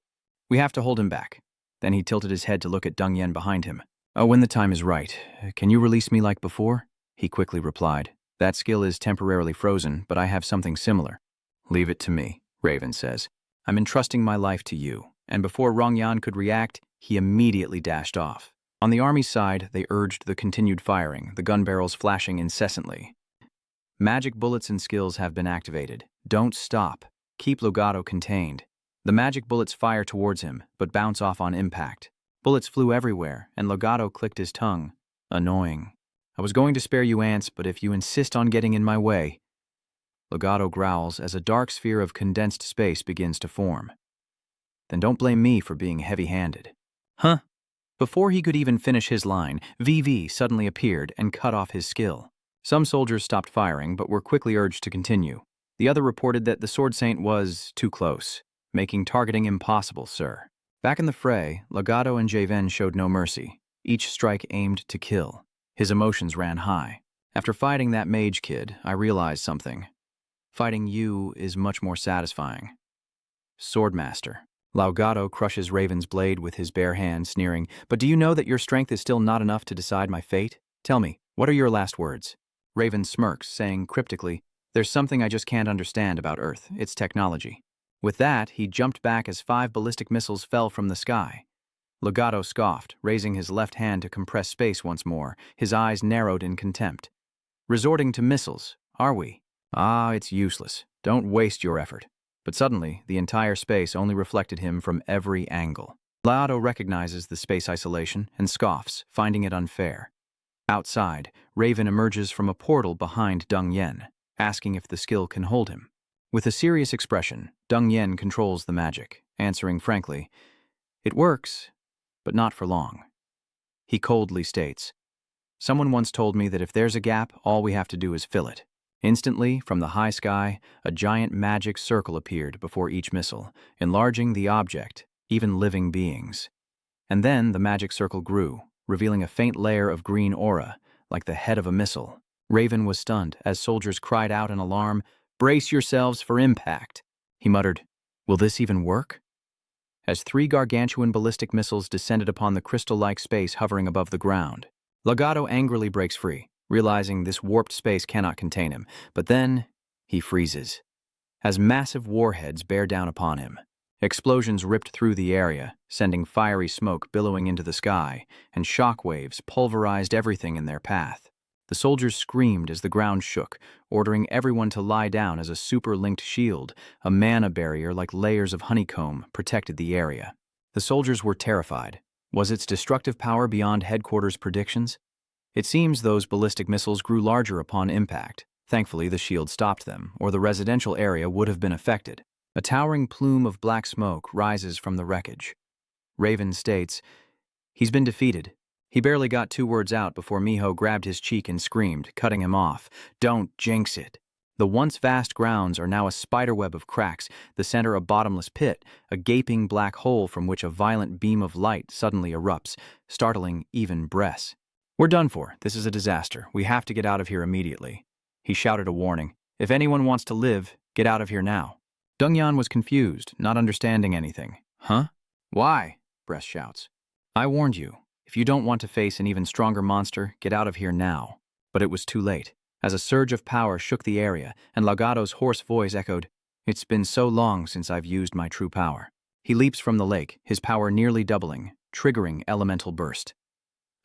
We have to hold him back. Then he tilted his head to look at Dong Yen behind him. "Oh, when the time is right. Can you release me like before?" He quickly replied. "That skill is temporarily frozen, but I have something similar." "Leave it to me," Raven says. "I'm entrusting my life to you." And before Rongyan could react, he immediately dashed off. On the army's side, they urged the continued firing, the gun barrels flashing incessantly. Magic bullets and skills have been activated. Don't stop. Keep Legato contained. The magic bullets fire towards him, but bounce off on impact. Bullets flew everywhere, and Legato clicked his tongue. Annoying. "I was going to spare you ants, but if you insist on getting in my way..." Legato growls as a dark sphere of condensed space begins to form. "Then don't blame me for being heavy-handed." Huh? Before he could even finish his line, VV suddenly appeared and cut off his skill. Some soldiers stopped firing, but were quickly urged to continue. The other reported that the Sword Saint was too close, making targeting impossible, sir. Back in the fray, Legato and Javen showed no mercy. Each strike aimed to kill. His emotions ran high. After fighting that mage kid, I realized something. Fighting you is much more satisfying. Swordmaster. Legato crushes Raven's blade with his bare hand, sneering, "But do you know that your strength is still not enough to decide my fate? Tell me, what are your last words?" Raven smirks, saying cryptically, "There's something I just can't understand about Earth. It's technology." With that, he jumped back as 5 ballistic missiles fell from the sky. Legato scoffed, raising his left hand to compress space once more, his eyes narrowed in contempt. "Resorting to missiles, are we? Ah, it's useless. Don't waste your effort." But suddenly, the entire space only reflected him from every angle. Legato recognizes the space isolation and scoffs, finding it unfair. Outside, Raven emerges from a portal behind Dong Yen, asking if the skill can hold him. With a serious expression, Dong Yen controls the magic, answering frankly, "It works, but not for long." He coldly states, "Someone once told me that if there's a gap, all we have to do is fill it." Instantly, from the high sky, a giant magic circle appeared before each missile, enlarging the object, even living beings. And then the magic circle grew, revealing a faint layer of green aura, like the head of a missile. Raven was stunned as soldiers cried out in alarm, "Brace yourselves for impact." He muttered, "Will this even work?" As 3 gargantuan ballistic missiles descended upon the crystal-like space hovering above the ground. Legato angrily breaks free. realizing this warped space cannot contain him. But then, he freezes, as massive warheads bear down upon him. Explosions ripped through the area, sending fiery smoke billowing into the sky, and shockwaves pulverized everything in their path. The soldiers screamed as the ground shook, ordering everyone to lie down as a super-linked shield, a mana barrier like layers of honeycomb, protected the area. The soldiers were terrified. Was its destructive power beyond headquarters' predictions? It seems those ballistic missiles grew larger upon impact. Thankfully, the shield stopped them, or the residential area would have been affected. A towering plume of black smoke rises from the wreckage. Raven states, "He's been defeated." He barely got 2 words out before Miho grabbed his cheek and screamed, cutting him off. "Don't jinx it." The once vast grounds are now a spiderweb of cracks, the center a bottomless pit, a gaping black hole from which a violent beam of light suddenly erupts, startling even Bress. "We're done for. This is a disaster. We have to get out of here immediately." He shouted a warning. "If anyone wants to live, get out of here now." Dongyan was confused, not understanding anything. "Huh? Why?" Bress shouts. "I warned you. If you don't want to face an even stronger monster, get out of here now." But it was too late. As a surge of power shook the area, and Lagato's hoarse voice echoed, "It's been so long since I've used my true power." He leaps from the lake, his power nearly doubling, triggering Elemental Burst.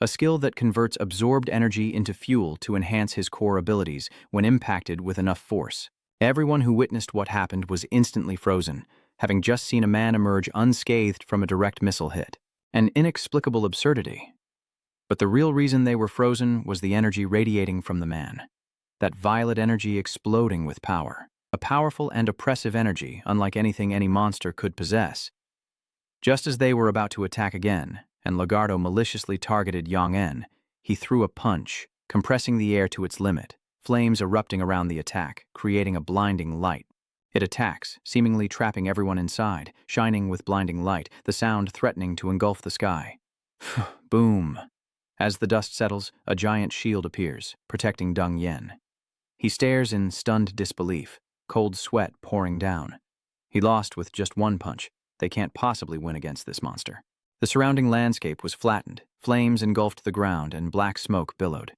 A skill that converts absorbed energy into fuel to enhance his core abilities when impacted with enough force. Everyone who witnessed what happened was instantly frozen, having just seen a man emerge unscathed from a direct missile hit. An inexplicable absurdity. But the real reason they were frozen was the energy radiating from the man. That violet energy exploding with power. A powerful and oppressive energy, unlike anything any monster could possess. Just as they were about to attack again, and Lagarto maliciously targeted Yang En, he threw a punch, compressing the air to its limit, flames erupting around the attack, creating a blinding light. It attacks, seemingly trapping everyone inside, shining with blinding light, the sound threatening to engulf the sky. Boom. As the dust settles, a giant shield appears, protecting Dong Yen. He stares in stunned disbelief, cold sweat pouring down. He lost with just 1 punch. They can't possibly win against this monster. The surrounding landscape was flattened, flames engulfed the ground, and black smoke billowed.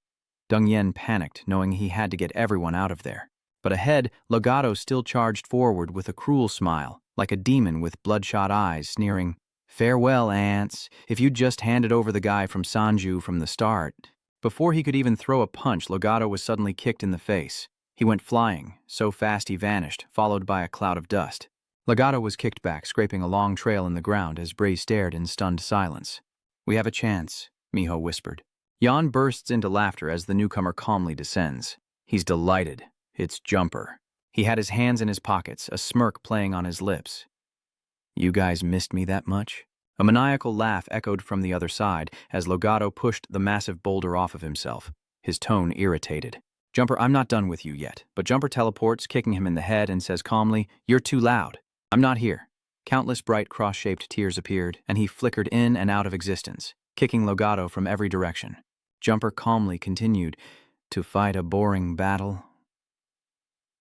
Dong Yen panicked, knowing he had to get everyone out of there. But ahead, Legato still charged forward with a cruel smile, like a demon with bloodshot eyes, sneering, "Farewell, ants. If you'd just handed over the guy from Sanju from the start." Before he could even throw a punch, Legato was suddenly kicked in the face. He went flying, so fast he vanished, followed by a cloud of dust. Legato was kicked back, scraping a long trail in the ground as Bray stared in stunned silence. "We have a chance," Miho whispered. Jan bursts into laughter as the newcomer calmly descends. He's delighted. It's Jumper. He had his hands in his pockets, a smirk playing on his lips. "You guys missed me that much?" A maniacal laugh echoed from the other side as Legato pushed the massive boulder off of himself, his tone irritated. "Jumper, I'm not done with you yet." But Jumper teleports, kicking him in the head, and says calmly, "You're too loud. I'm not here." Countless bright cross-shaped tears appeared, and he flickered in and out of existence, kicking Legato from every direction. Jumper calmly continued, "To fight a boring battle."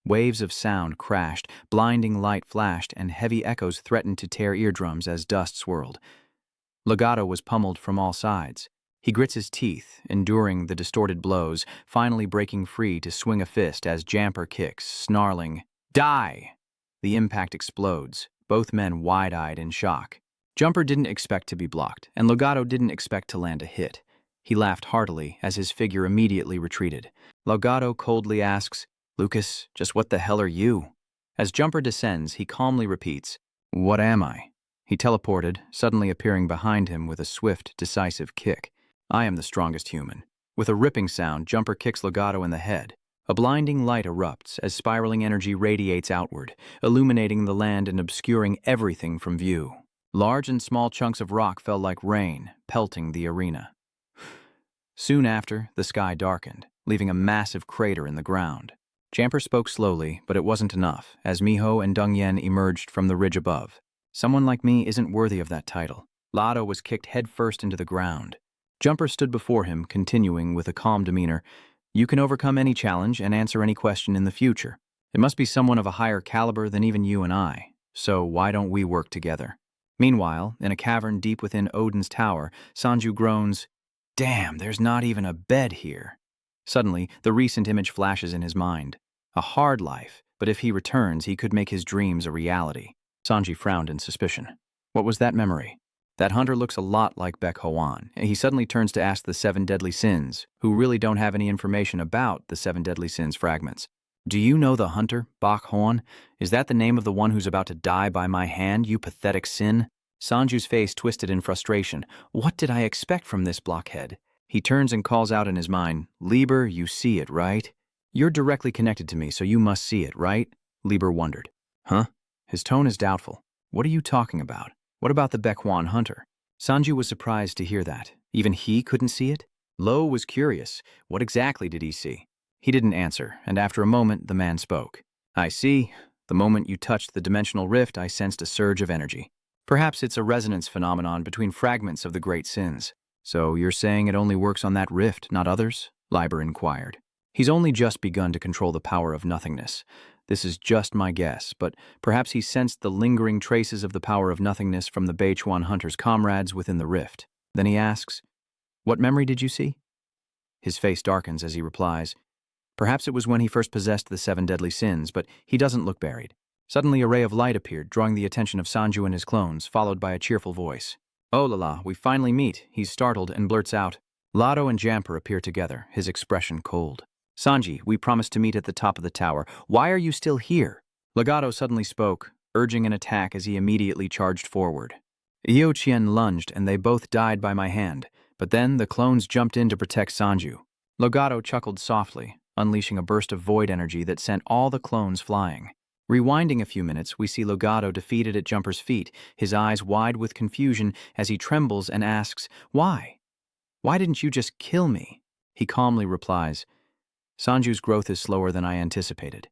Waves of sound crashed, blinding light flashed, and heavy echoes threatened to tear eardrums as dust swirled. Legato was pummeled from all sides. He grits his teeth, enduring the distorted blows, finally breaking free to swing a fist as Jumper kicks, snarling, "Die!" The impact explodes, both men wide-eyed in shock. Jumper didn't expect to be blocked, and Legato didn't expect to land a hit. He laughed heartily as his figure immediately retreated. Legato coldly asks, "Lucas, just what the hell are you?" As Jumper descends, he calmly repeats, "What am I?" He teleported, suddenly appearing behind him with a swift, decisive kick. "I am the strongest human." With a ripping sound, Jumper kicks Legato in the head. A blinding light erupts as spiraling energy radiates outward, illuminating the land and obscuring everything from view. Large and small chunks of rock fell like rain, pelting the arena. Soon after, the sky darkened, leaving a massive crater in the ground. Jumper spoke slowly, but it wasn't enough, as Miho and Dong Yen emerged from the ridge above. "Someone like me isn't worthy of that title." Lado was kicked headfirst into the ground. Jumper stood before him, continuing with a calm demeanor, "You can overcome any challenge and answer any question in the future. It must be someone of a higher caliber than even you and I, so why don't we work together?" Meanwhile, in a cavern deep within Odin's tower, Sanju groans, "Damn, there's not even a bed here." Suddenly, the recent image flashes in his mind. A hard life, but if he returns, he could make his dreams a reality. Sanji frowned in suspicion. What was that memory? That hunter looks a lot like Baek Hoan, and he suddenly turns to ask the seven deadly sins, who really don't have any information about the seven deadly sins fragments. Do you know the hunter, Baek Hoan? Is that the name of the one who's about to die by my hand, you pathetic sin? Sanju's face twisted in frustration. What did I expect from this blockhead? He turns and calls out in his mind, Lieber, you see it, right? You're directly connected to me, so you must see it, right? Lieber wondered. Huh? His tone is doubtful. What are you talking about? What about the Baek Hoan hunter? Sanju was surprised to hear that. Even he couldn't see it? Lo was curious. What exactly did he see? He didn't answer, and after a moment, the man spoke. I see. The moment you touched the dimensional rift, I sensed a surge of energy. Perhaps it's a resonance phenomenon between fragments of the great sins. So you're saying it only works on that rift, not others? Lieber inquired. He's only just begun to control the power of nothingness. This is just my guess, but perhaps he sensed the lingering traces of the power of nothingness from the Baek Hoan hunter's comrades within the rift. Then he asks, What memory did you see? His face darkens as he replies, Perhaps it was when he first possessed the seven deadly sins, but he doesn't look buried. Suddenly a ray of light appeared, drawing the attention of Sanju and his clones, followed by a cheerful voice. Oh la la, we finally meet. He's startled and blurts out. Lado and Jamper appear together, his expression cold. Sanji, we promised to meet at the top of the tower. Why are you still here? Legato suddenly spoke, urging an attack as he immediately charged forward. Io Chien lunged and they both died by my hand, but then the clones jumped in to protect Sanju. Legato chuckled softly, unleashing a burst of void energy that sent all the clones flying. Rewinding a few minutes, we see Legato defeated at Jumper's feet, his eyes wide with confusion as he trembles and asks, Why? Why didn't you just kill me? He calmly replies, Sanju's growth is slower than I anticipated.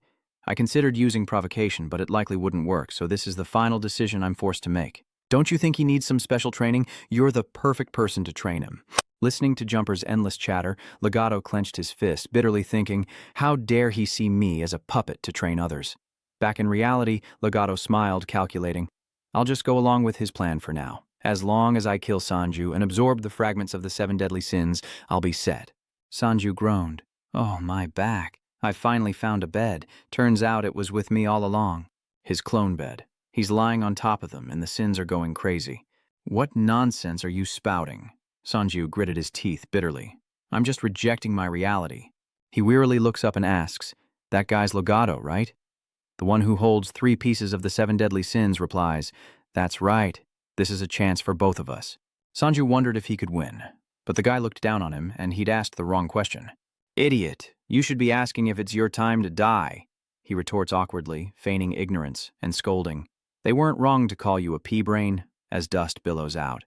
I considered using provocation, but it likely wouldn't work, so this is the final decision I'm forced to make. Don't you think he needs some special training? You're the perfect person to train him. Listening to Jumper's endless chatter, Legato clenched his fist, bitterly thinking, how dare he see me as a puppet to train others? Back in reality, Legato smiled, calculating, I'll just go along with his plan for now. As long as I kill Sanju and absorb the fragments of the seven deadly sins, I'll be set. Sanju groaned. Oh, my back. I finally found a bed. Turns out it was with me all along. His clone bed. He's lying on top of them, and the sins are going crazy. What nonsense are you spouting? Sanju gritted his teeth bitterly. I'm just rejecting my reality. He wearily looks up and asks, That guy's Legato, right? The one who holds 3 pieces of the 7 deadly sins replies, That's right. This is a chance for both of us. Sanju wondered if he could win, but the guy looked down on him and he'd asked the wrong question. Idiot, you should be asking if it's your time to die, he retorts awkwardly, feigning ignorance and scolding. They weren't wrong to call you a pea-brain, as dust billows out.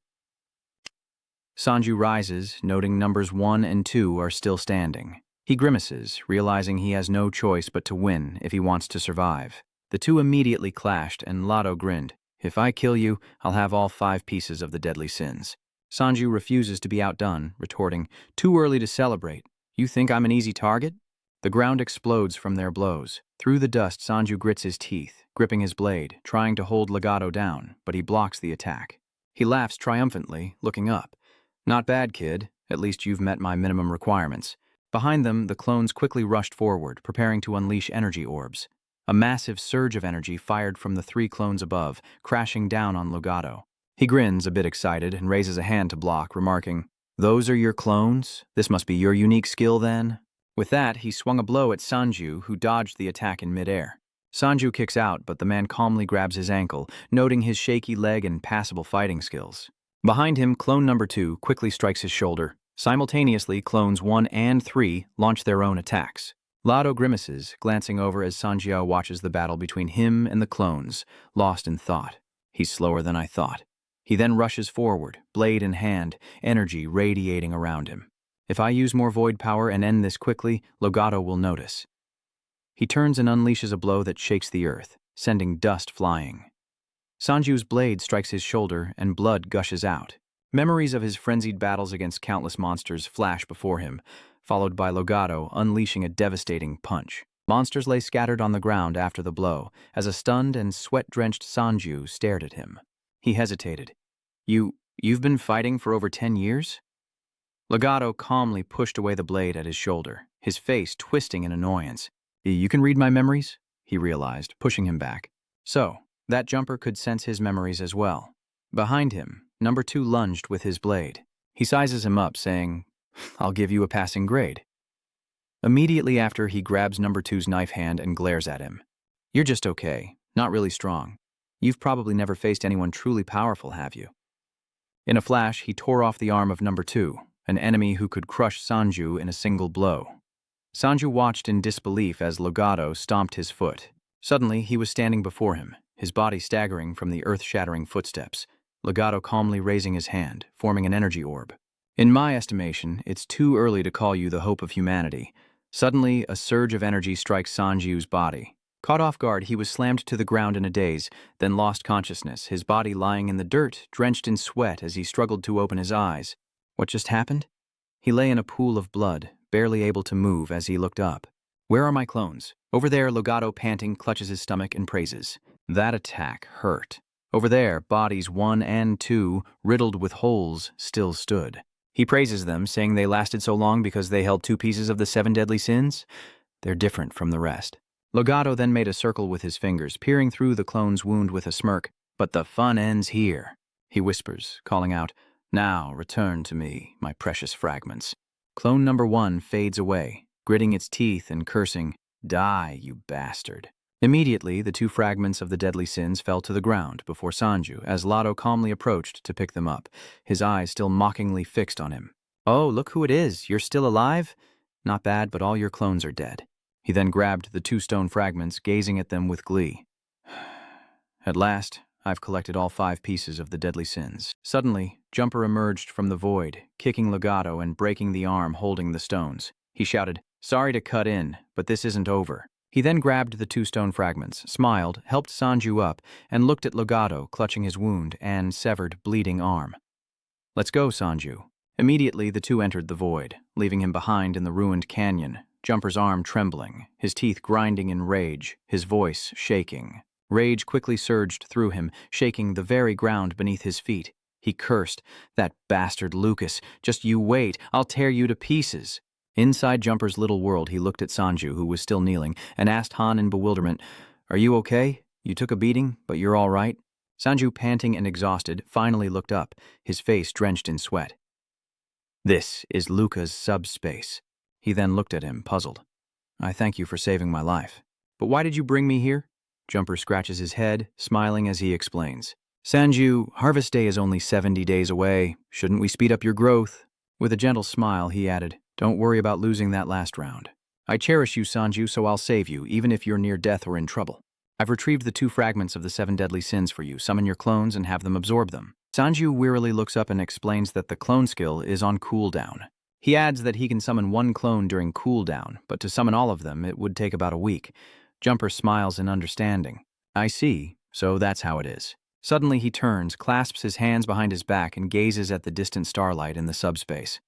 Sanju rises, noting numbers 1 and 2 are still standing. He grimaces, realizing he has no choice but to win if he wants to survive. The two immediately clashed, and Lado grinned. If I kill you, I'll have all 5 pieces of the deadly sins. Sanju refuses to be outdone, retorting, Too early to celebrate. You think I'm an easy target? The ground explodes from their blows. Through the dust, Sanju grits his teeth, gripping his blade, trying to hold Legato down, but he blocks the attack. He laughs triumphantly, looking up. Not bad, kid. At least you've met my minimum requirements. Behind them, the clones quickly rushed forward, preparing to unleash energy orbs. A massive surge of energy fired from the 3 clones above, crashing down on Legato. He grins, a bit excited, and raises a hand to block, remarking, Those are your clones? This must be your unique skill, then? With that, he swung a blow at Sanju, who dodged the attack in midair. Sanju kicks out, but the man calmly grabs his ankle, noting his shaky leg and passable fighting skills. Behind him, clone number 2 quickly strikes his shoulder. Simultaneously, clones 1 and 3 launch their own attacks. Lado grimaces, glancing over as Sanjiao watches the battle between him and the clones, lost in thought. He's slower than I thought. He then rushes forward, blade in hand, energy radiating around him. If I use more void power and end this quickly, Legato will notice. He turns and unleashes a blow that shakes the earth, sending dust flying. Sanju's blade strikes his shoulder and blood gushes out. Memories of his frenzied battles against countless monsters flash before him, followed by Legato unleashing a devastating punch. Monsters lay scattered on the ground after the blow, as a stunned and sweat-drenched Sanju stared at him. He hesitated. You've been fighting for over 10 years? Legato calmly pushed away the blade at his shoulder. his face twisting in annoyance. You can read my memories? He realized, pushing him back. So, that jumper could sense his memories as well. Behind him, number 2 lunged with his blade. He sizes him up, saying, I'll give you a passing grade. Immediately after, he grabs number 2's knife hand and glares at him. You're just okay, not really strong. You've probably never faced anyone truly powerful, have you? In a flash, he tore off the arm of number 2, an enemy who could crush Sanju in a single blow. Sanju watched in disbelief as Legato stomped his foot. Suddenly, he was standing before him, his body staggering from the earth-shattering footsteps, Legato calmly raising his hand, forming an energy orb. In my estimation, it's too early to call you the hope of humanity. Suddenly, a surge of energy strikes Sanju's body. Caught off guard, he was slammed to the ground in a daze, then lost consciousness, his body lying in the dirt, drenched in sweat as he struggled to open his eyes. What just happened? He lay in a pool of blood, barely able to move as he looked up. Where are my clones? Over there, Legato, panting, clutches his stomach and praises. That attack hurt. Over there, bodies 1 and 2, riddled with holes, still stood. He praises them, saying they lasted so long because they held 2 pieces of the 7 deadly sins. They're different from the rest. Legato then made a circle with his fingers, peering through the clone's wound with a smirk. But the fun ends here, he whispers, calling out, Now return to me, my precious fragments. Clone number 1 fades away, gritting its teeth and cursing, Die, you bastard. Immediately, the 2 fragments of the deadly sins fell to the ground before Sanju, as Lotto calmly approached to pick them up, his eyes still mockingly fixed on him. Oh, look who it is. You're still alive? Not bad, but all your clones are dead. He then grabbed the 2 stone fragments, gazing at them with glee. At last, I've collected all 5 pieces of the deadly sins. Suddenly, Jumper emerged from the void, kicking Legato and breaking the arm holding the stones. He shouted, Sorry to cut in, but this isn't over. He then grabbed the 2 stone fragments, smiled, helped Sanju up, and looked at Legato, clutching his wound and severed, bleeding arm. Let's go, Sanju. Immediately, the 2 entered the void, leaving him behind in the ruined canyon, Jumper's arm trembling, his teeth grinding in rage, his voice shaking. Rage quickly surged through him, shaking the very ground beneath his feet. He cursed, That bastard Lucas, just you wait, I'll tear you to pieces. Inside Jumper's little world, he looked at Sanju, who was still kneeling, and asked Han in bewilderment, Are you okay? You took a beating, but you're all right? Sanju, panting and exhausted, finally looked up, his face drenched in sweat. This is Luca's subspace. He then looked at him, puzzled. I thank you for saving my life. But why did you bring me here? Jumper scratches his head, smiling as he explains. Sanju, Harvest Day is only 70 days away. Shouldn't we speed up your growth? With a gentle smile, he added, Don't worry about losing that last round. I cherish you, Sanju, so I'll save you, even if you're near death or in trouble. I've retrieved the 2 fragments of the 7 deadly sins for you. Summon your clones and have them absorb them. Sanju wearily looks up and explains that the clone skill is on cooldown. He adds that he can summon 1 clone during cooldown, but to summon all of them, it would take about a week. Jumper smiles in understanding. I see, so that's how it is. Suddenly he turns, clasps his hands behind his back, and gazes at the distant starlight in the subspace.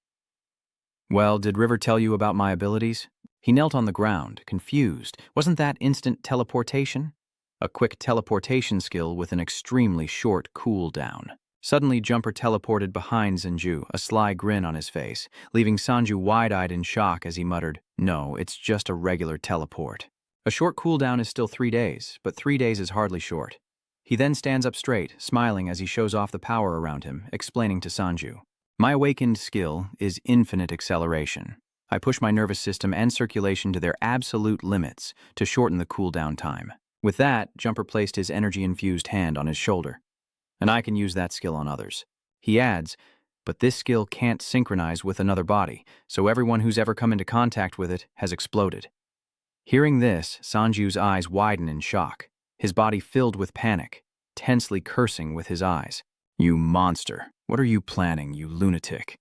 Well, did River tell you about my abilities? He knelt on the ground, confused. Wasn't that instant teleportation? A quick teleportation skill with an extremely short cooldown. Suddenly, Jumper teleported behind Sanju, a sly grin on his face, leaving Sanju wide-eyed in shock as he muttered, No, it's just a regular teleport. A short cooldown is still 3 days, but 3 days is hardly short. He then stands up straight, smiling as he shows off the power around him, explaining to Sanju. My awakened skill is infinite acceleration. I push my nervous system and circulation to their absolute limits to shorten the cooldown time. With that, Jumper placed his energy-infused hand on his shoulder. And I can use that skill on others. He adds, but this skill can't synchronize with another body, so everyone who's ever come into contact with it has exploded. Hearing this, Sanju's eyes widen in shock, his body filled with panic, tensely cursing with his eyes. You monster, what are you planning, you lunatic?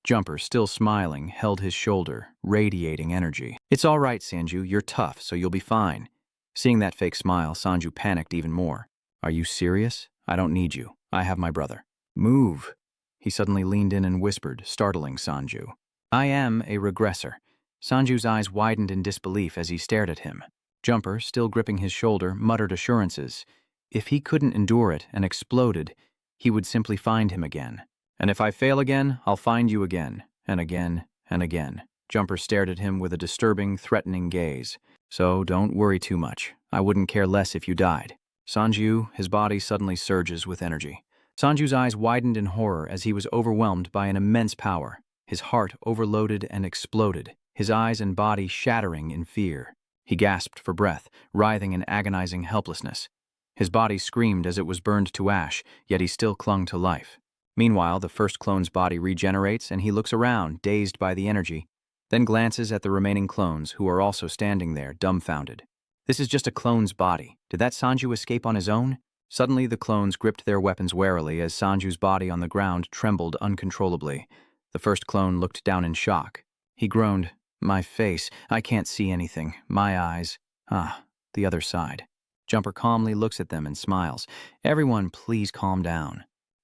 Jumper, still smiling, held his shoulder, radiating energy. It's all right, Sanju, you're tough, so you'll be fine. Seeing that fake smile, Sanju panicked even more. Are you serious? I don't need you. I have my brother. Move. He suddenly leaned in and whispered, startling Sanju. I am a regressor. Sanju's eyes widened in disbelief as he stared at him. Jumper, still gripping his shoulder, muttered assurances. If he couldn't endure it and exploded, he would simply find him again. And if I fail again, I'll find you again, and again, and again. Jumper stared at him with a disturbing, threatening gaze. So don't worry too much. I wouldn't care less if you died. Sanju, his body suddenly surges with energy. Sanju's eyes widened in horror as he was overwhelmed by an immense power. His heart overloaded and exploded, his eyes and body shattering in fear. He gasped for breath, writhing in agonizing helplessness. His body screamed as it was burned to ash, yet he still clung to life. Meanwhile, the first clone's body regenerates and he looks around, dazed by the energy, then glances at the remaining clones who are also standing there, dumbfounded. This is just a clone's body. Did that Sanju escape on his own? Suddenly, the clones gripped their weapons warily as Sanju's body on the ground trembled uncontrollably. The first clone looked down in shock. He groaned, "My face, I can't see anything. My eyes. The other side." Jumper calmly looks at them and smiles. "Everyone, please calm down.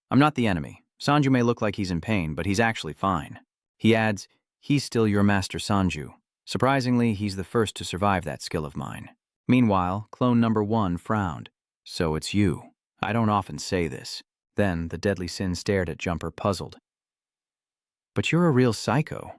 I'm not the enemy. Sanju may look like he's in pain, but he's actually fine." He adds, "He's still your master Sanju. Surprisingly, he's the first to survive that skill of mine." Meanwhile, clone number 1 frowned. "So it's you. I don't often say this." Then the deadly sin stared at Jumper, puzzled. "But you're a real psycho.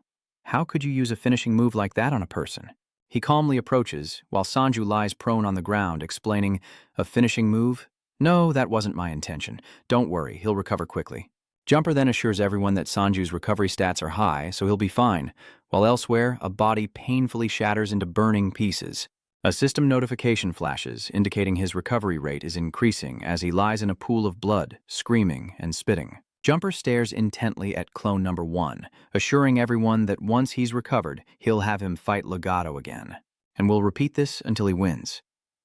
How could you use a finishing move like that on a person?" He calmly approaches, while Sanju lies prone on the ground, explaining, "A finishing move? No, that wasn't my intention. Don't worry, he'll recover quickly." Jumper then assures everyone that Sanju's recovery stats are high, so he'll be fine, while elsewhere, a body painfully shatters into burning pieces. A system notification flashes, indicating his recovery rate is increasing as he lies in a pool of blood, screaming and spitting. Jumper stares intently at clone number 1, assuring everyone that once he's recovered, he'll have him fight Legato again. And we'll repeat this until he wins.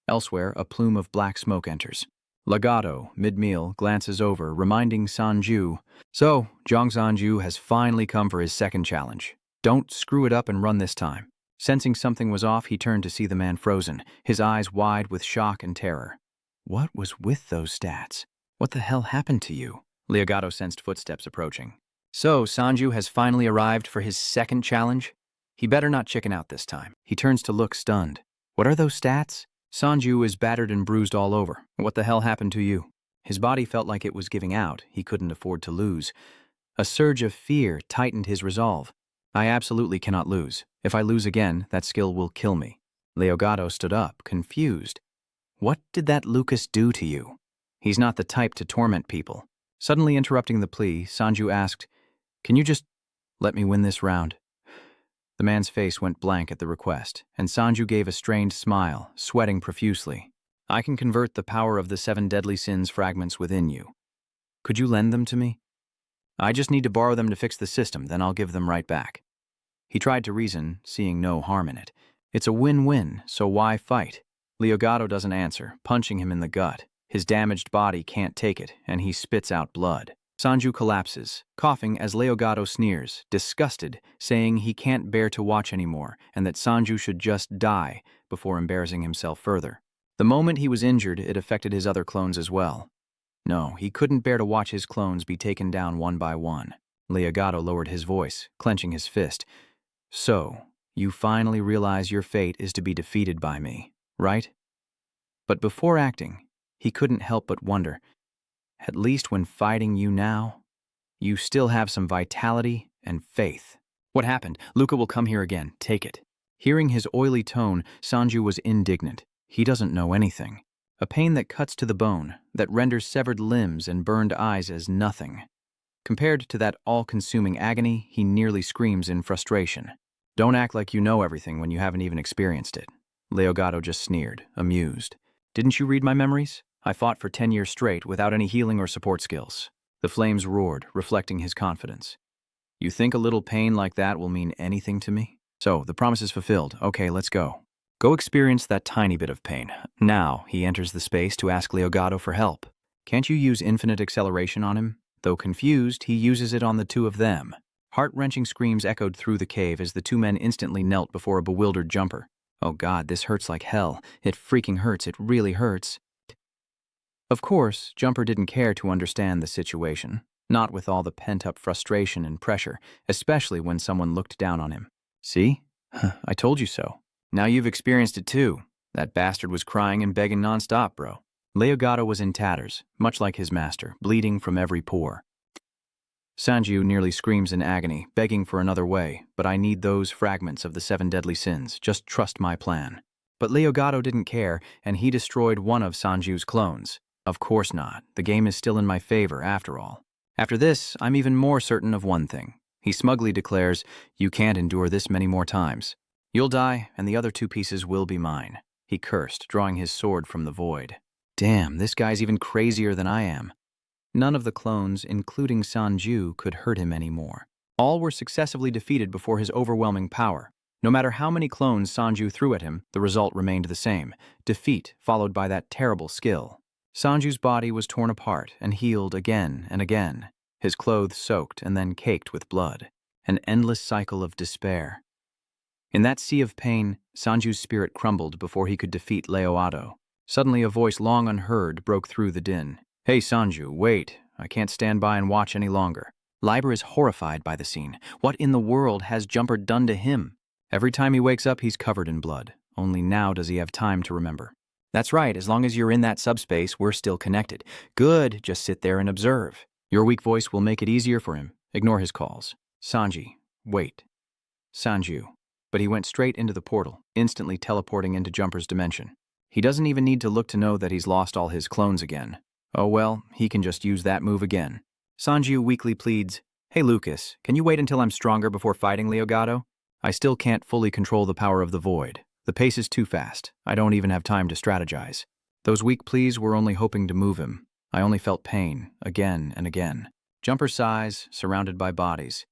Elsewhere, a plume of black smoke enters. Legato, mid-meal, glances over, reminding Sanju, "So, Zhang Sanju has finally come for his second challenge. Don't screw it up and run this time." Sensing something was off, he turned to see the man frozen, his eyes wide with shock and terror. "What was with those stats? What the hell happened to you?" Legato sensed footsteps approaching. "So, Sanju has finally arrived for his second challenge? He better not chicken out this time." He turns to look stunned. "What are those stats?" "Sanju is battered and bruised all over. What the hell happened to you?" His body felt like it was giving out. He couldn't afford to lose. A surge of fear tightened his resolve. "I absolutely cannot lose. If I lose again, that skill will kill me." Legato stood up, confused. "What did that Lucas do to you? He's not the type to torment people." Suddenly interrupting the plea, Sanju asked, "Can you just let me win this round?" The man's face went blank at the request, and Sanju gave a strained smile, sweating profusely. "I can convert the power of the 7 deadly sins fragments within you. Could you lend them to me? I just need to borrow them to fix the system, then I'll give them right back." He tried to reason, seeing no harm in it. It's a win-win, so why fight? Legato doesn't answer, punching him in the gut. His damaged body can't take it, and he spits out blood. Sanju collapses, coughing as Legato sneers, disgusted, saying he can't bear to watch anymore and that Sanju should just die before embarrassing himself further. The moment he was injured, it affected his other clones as well. No, he couldn't bear to watch his clones be taken down one by one. Legato lowered his voice, clenching his fist. "So, you finally realize your fate is to be defeated by me, right?" But before acting, he couldn't help but wonder, at least when fighting you now, you still have some vitality and faith. "What happened? Luca will come here again. Take it." Hearing his oily tone, Sanju was indignant. He doesn't know anything. A pain that cuts to the bone, that renders severed limbs and burned eyes as nothing. Compared to that all-consuming agony, he nearly screams in frustration. "Don't act like you know everything when you haven't even experienced it." Legato just sneered, amused. "Didn't you read my memories? I fought for 10 years straight without any healing or support skills." The flames roared, reflecting his confidence. "You think a little pain like that will mean anything to me? So, the promise is fulfilled. Okay, let's go. Go experience that tiny bit of pain." Now, he enters the space to ask Legato for help. Can't you use infinite acceleration on him? Though confused, he uses it on the two of them. Heart-wrenching screams echoed through the cave as the two men instantly knelt before a bewildered Jumper. "Oh God, this hurts like hell. It freaking hurts. It really hurts." Of course, Jumper didn't care to understand the situation, not with all the pent-up frustration and pressure, especially when someone looked down on him. "See? I told you so. Now you've experienced it too. That bastard was crying and begging nonstop, bro." Legato was in tatters, much like his master, bleeding from every pore. Sanju nearly screams in agony, begging for another way, but I need those fragments of the 7 deadly sins. Just trust my plan. But Leogato didn't care, and he destroyed one of Sanju's clones. Of course not. The game is still in my favor, after all. After this, I'm even more certain of one thing. He smugly declares, "You can't endure this many more times. You'll die, and the other 2 pieces will be mine." He cursed, drawing his sword from the void. Damn, this guy's even crazier than I am. None of the clones, including Sanju, could hurt him anymore. All were successively defeated before his overwhelming power. No matter how many clones Sanju threw at him, the result remained the same: defeat followed by that terrible skill. Sanju's body was torn apart and healed again and again, his clothes soaked and then caked with blood. An endless cycle of despair. In that sea of pain, Sanju's spirit crumbled before he could defeat Leogato. Suddenly a voice long unheard broke through the din. "Hey Sanju, wait. I can't stand by and watch any longer." Liber is horrified by the scene. What in the world has Jumper done to him? Every time he wakes up, he's covered in blood. Only now does he have time to remember. That's right, as long as you're in that subspace, we're still connected. Good, just sit there and observe. Your weak voice will make it easier for him. Ignore his calls. Sanji, wait. Sanju. But he went straight into the portal, instantly teleporting into Jumper's dimension. He doesn't even need to look to know that he's lost all his clones again. Oh well, he can just use that move again. Sanju weakly pleads, "Hey Lucas, can you wait until I'm stronger before fighting Leogato? I still can't fully control the power of the void. The pace is too fast. I don't even have time to strategize." Those weak pleas were only hoping to move him. I only felt pain, again and again. Jumper sighs, surrounded by bodies.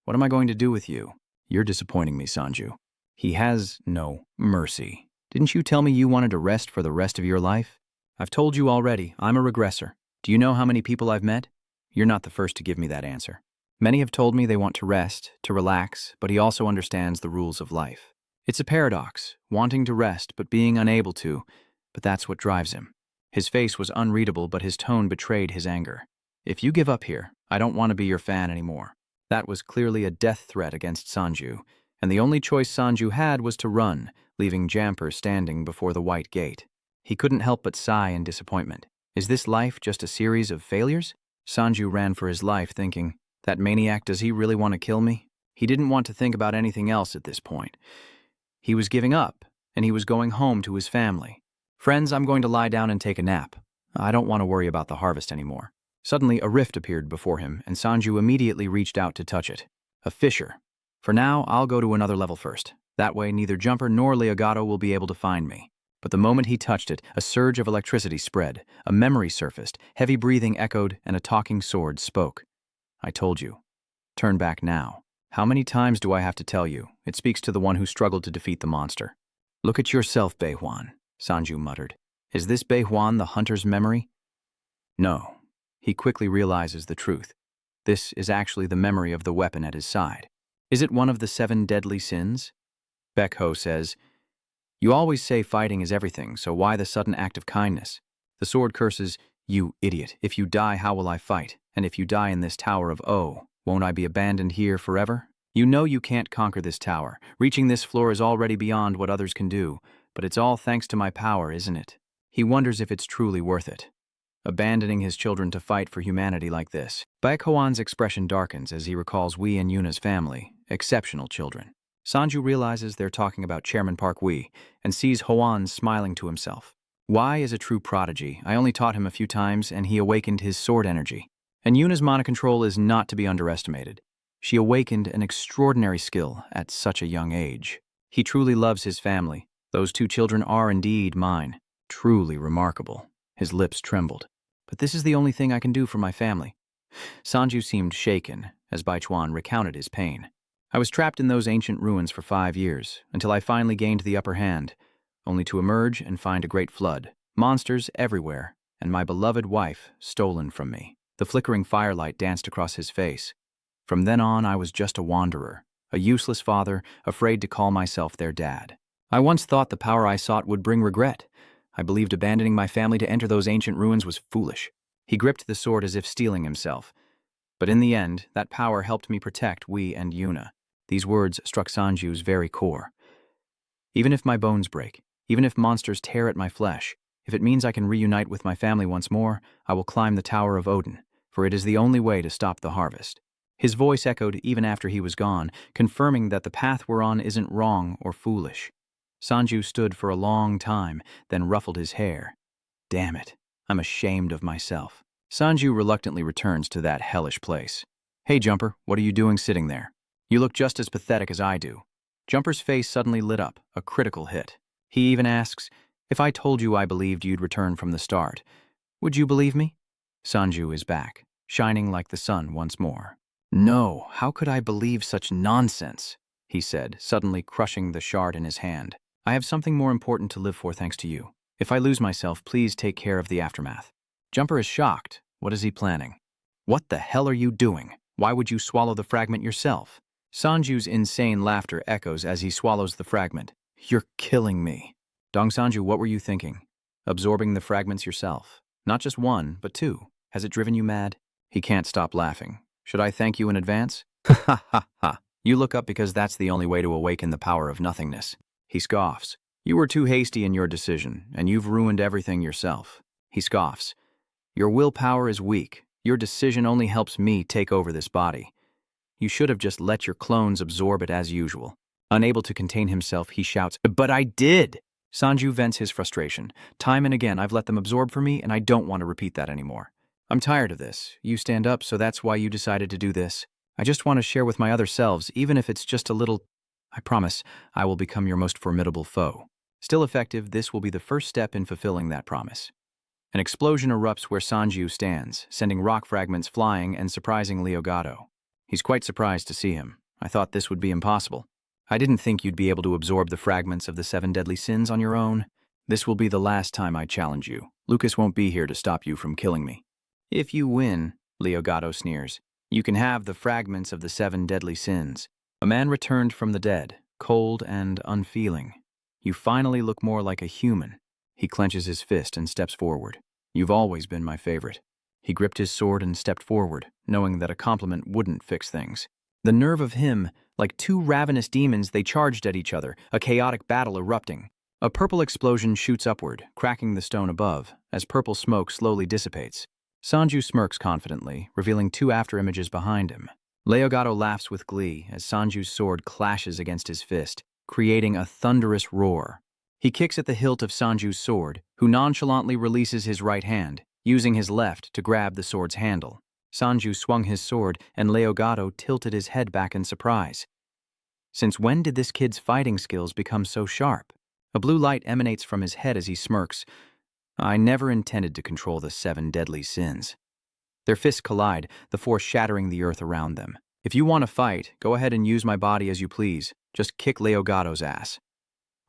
"What am I going to do with you?" "You're disappointing me, Sanju." He has no mercy. "Didn't you tell me you wanted to rest for the rest of your life?" "I've told you already, I'm a regressor. Do you know how many people I've met?" "You're not the first to give me that answer." "Many have told me they want to rest, to relax, but he also understands the rules of life. It's a paradox, wanting to rest but being unable to, but that's what drives him." His face was unreadable, but his tone betrayed his anger. "If you give up here, I don't want to be your fan anymore." That was clearly a death threat against Sanju, and the only choice Sanju had was to run, leaving Jumper standing before the white gate. He couldn't help but sigh in disappointment. Is this life just a series of failures? Sanju ran for his life, thinking, "That maniac, does he really want to kill me?" He didn't want to think about anything else at this point. He was giving up, and he was going home to his family. "Friends, I'm going to lie down and take a nap. I don't want to worry about the harvest anymore." Suddenly, a rift appeared before him, and Sanju immediately reached out to touch it. A fissure. "For now, I'll go to another level first. That way, neither Jumper nor Leogato will be able to find me." But the moment he touched it, a surge of electricity spread, a memory surfaced, heavy breathing echoed, and a talking sword spoke. "I told you. Turn back now. How many times do I have to tell you? It speaks to the one who struggled to defeat the monster." "Look at yourself, Beihuan," Sanju muttered. "Is this Beihuan the hunter's memory?" No. He quickly realizes the truth. This is actually the memory of the weapon at his side. Is it one of the 7 deadly sins? Baekho says, "You always say fighting is everything, so why the sudden act of kindness?" The sword curses, "You idiot, if you die, how will I fight? And if you die in this tower of O, won't I be abandoned here forever? You know you can't conquer this tower. Reaching this floor is already beyond what others can do, but it's all thanks to my power, isn't it?" He wonders if it's truly worth it. Abandoning his children to fight for humanity like this. Baekhoan's expression darkens as he recalls Wee and Yuna's family, exceptional children. Sanju realizes they're talking about Chairman Park Wee and sees Hoan smiling to himself. Wai is a true prodigy. I only taught him a few times and he awakened his sword energy. And Yuna's mana control is not to be underestimated. She awakened an extraordinary skill at such a young age. He truly loves his family. Those 2 children are indeed mine. Truly remarkable. His lips trembled. But this is the only thing I can do for my family. Sanju seemed shaken as Baichuan recounted his pain. "I was trapped in those ancient ruins for 5 years, until I finally gained the upper hand, only to emerge and find a great flood, monsters everywhere, and my beloved wife stolen from me." The flickering firelight danced across his face. "From then on, I was just a wanderer, a useless father, afraid to call myself their dad. I once thought the power I sought would bring regret. I believed abandoning my family to enter those ancient ruins was foolish." He gripped the sword as if steeling himself. "But in the end, that power helped me protect Wee and Yuna." These words struck Sanju's very core. "Even if my bones break, even if monsters tear at my flesh, if it means I can reunite with my family once more, I will climb the Tower of Odin, for it is the only way to stop the harvest." His voice echoed even after he was gone, confirming that the path we're on isn't wrong or foolish. Sanju stood for a long time, then ruffled his hair. Damn it, I'm ashamed of myself. Sanju reluctantly returns to that hellish place. Hey, Jumper, what are you doing sitting there? You look just as pathetic as I do. Jumper's face suddenly lit up, a critical hit. He even asks, if I told you I believed you'd return from the start, would you believe me? Sanju is back, shining like the sun once more. No, how could I believe such nonsense? He said, suddenly crushing the shard in his hand. I have something more important to live for thanks to you. If I lose myself, please take care of the aftermath. Jumper is shocked. What is he planning? What the hell are you doing? Why would you swallow the fragment yourself? Sanju's insane laughter echoes as he swallows the fragment. You're killing me. Dong Sanju, what were you thinking? Absorbing the fragments yourself. Not just one, but two. Has it driven you mad? He can't stop laughing. Should I thank you in advance? Ha ha ha. You look up because that's the only way to awaken the power of nothingness. He scoffs. You were too hasty in your decision, and you've ruined everything yourself. He scoffs. Your willpower is weak. Your decision only helps me take over this body. You should have just let your clones absorb it as usual. Unable to contain himself, he shouts, But I did! Sanju vents his frustration. Time and again, I've let them absorb for me, and I don't want to repeat that anymore. I'm tired of this. You stand up, so that's why you decided to do this. I just want to share with my other selves, even if it's just a little. I promise I will become your most formidable foe. Still effective, this will be the first step in fulfilling that promise. An explosion erupts where Sanju stands, sending rock fragments flying and surprising Leogato. He's quite surprised to see him. I thought this would be impossible. I didn't think you'd be able to absorb the fragments of the 7 deadly sins on your own. This will be the last time I challenge you. Lucas won't be here to stop you from killing me. If you win, Leogato sneers, you can have the fragments of the 7 deadly sins. A man returned from the dead, cold and unfeeling. You finally look more like a human. He clenches his fist and steps forward. You've always been my favorite. He gripped his sword and stepped forward, knowing that a compliment wouldn't fix things. The nerve of him, like 2 ravenous demons, they charged at each other, a chaotic battle erupting. A purple explosion shoots upward, cracking the stone above, as purple smoke slowly dissipates. Sanju smirks confidently, revealing 2 afterimages behind him. Leogato laughs with glee as Sanju's sword clashes against his fist, creating a thunderous roar. He kicks at the hilt of Sanju's sword, who nonchalantly releases his right hand, using his left to grab the sword's handle. Sanju swung his sword, and Leogato tilted his head back in surprise. Since when did this kid's fighting skills become so sharp? A blue light emanates from his head as he smirks. I never intended to control the 7 deadly sins. Their fists collide, the force shattering the earth around them. If you want to fight, go ahead and use my body as you please. Just kick Leogato's ass.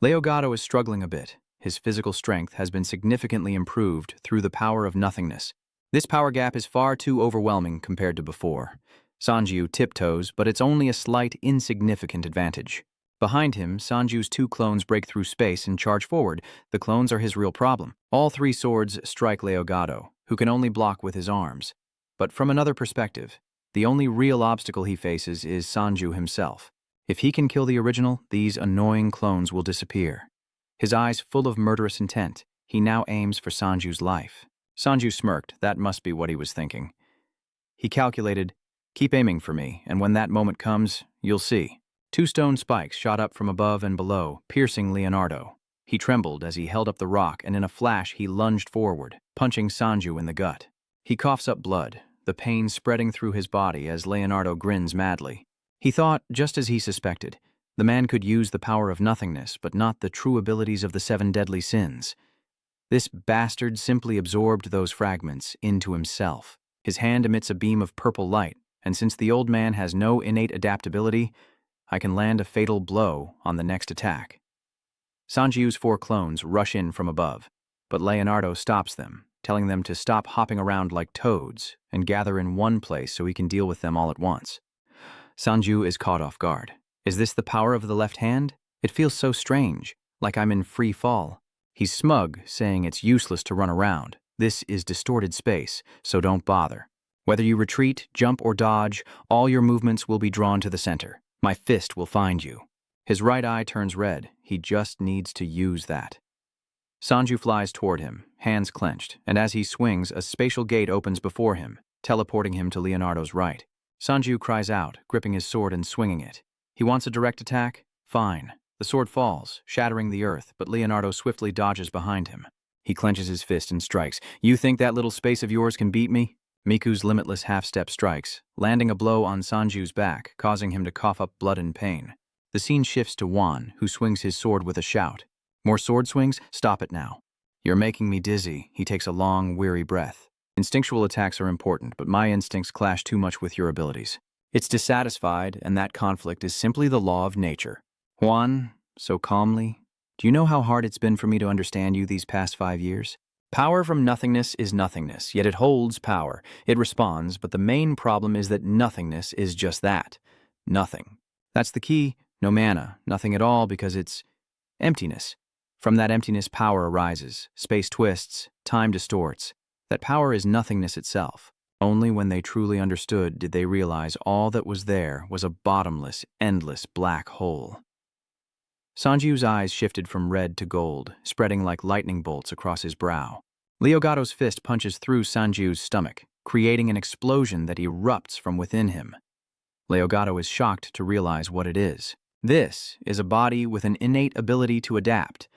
Leogato is struggling a bit. His physical strength has been significantly improved through the power of nothingness. This power gap is far too overwhelming compared to before. Sanju tiptoes, but it's only a slight, insignificant advantage. Behind him, Sanju's 2 clones break through space and charge forward. The clones are his real problem. All 3 swords strike Leogato, who can only block with his arms. But from another perspective, the only real obstacle he faces is Sanju himself. If he can kill the original, these annoying clones will disappear. His eyes full of murderous intent, he now aims for Sanju's life. Sanju smirked. That must be what he was thinking. He calculated, keep aiming for me, and when that moment comes, you'll see. 2 stone spikes shot up from above and below, piercing Leonardo. He trembled as he held up the rock, and in a flash he lunged forward, punching Sanju in the gut. He coughs up blood, the pain spreading through his body as Leonardo grins madly. He thought, just as he suspected, the man could use the power of nothingness, but not the true abilities of the 7 deadly sins. This bastard simply absorbed those fragments into himself. His hand emits a beam of purple light, and since the old man has no innate adaptability, I can land a fatal blow on the next attack. Sanju's 4 clones rush in from above, but Leonardo stops them, telling them to stop hopping around like toads and gather in one place so he can deal with them all at once. Sanju is caught off guard. Is this the power of the left hand? It feels so strange, like I'm in free fall. He's smug, saying it's useless to run around. This is distorted space, so don't bother. Whether you retreat, jump, or dodge, all your movements will be drawn to the center. My fist will find you. His right eye turns red. He just needs to use that. Sanju flies toward him, hands clenched, and as he swings, a spatial gate opens before him, teleporting him to Leonardo's right. Sanju cries out, gripping his sword and swinging it. He wants a direct attack? Fine. The sword falls, shattering the earth, but Leonardo swiftly dodges behind him. He clenches his fist and strikes. You think that little space of yours can beat me? Miku's limitless half-step strikes, landing a blow on Sanju's back, causing him to cough up blood and pain. The scene shifts to Juan, who swings his sword with a shout. More sword swings? Stop it now. You're making me dizzy. He takes a long, weary breath. Instinctual attacks are important, but my instincts clash too much with your abilities. It's dissatisfied, and that conflict is simply the law of nature. Juan, so calmly, do you know how hard it's been for me to understand you these past 5 years? Power from nothingness is nothingness, yet it holds power. It responds, but the main problem is that nothingness is just that. Nothing. That's the key. No mana, nothing at all, because it's emptiness. From that emptiness, power arises. Space twists, time distorts. That power is nothingness itself. Only when they truly understood did they realize all that was there was a bottomless, endless black hole. Sanju's eyes shifted from red to gold, spreading like lightning bolts across his brow. Leogato's fist punches through Sanju's stomach, creating an explosion that erupts from within him. Leogato is shocked to realize what it is. This is a body with an innate ability to adapt.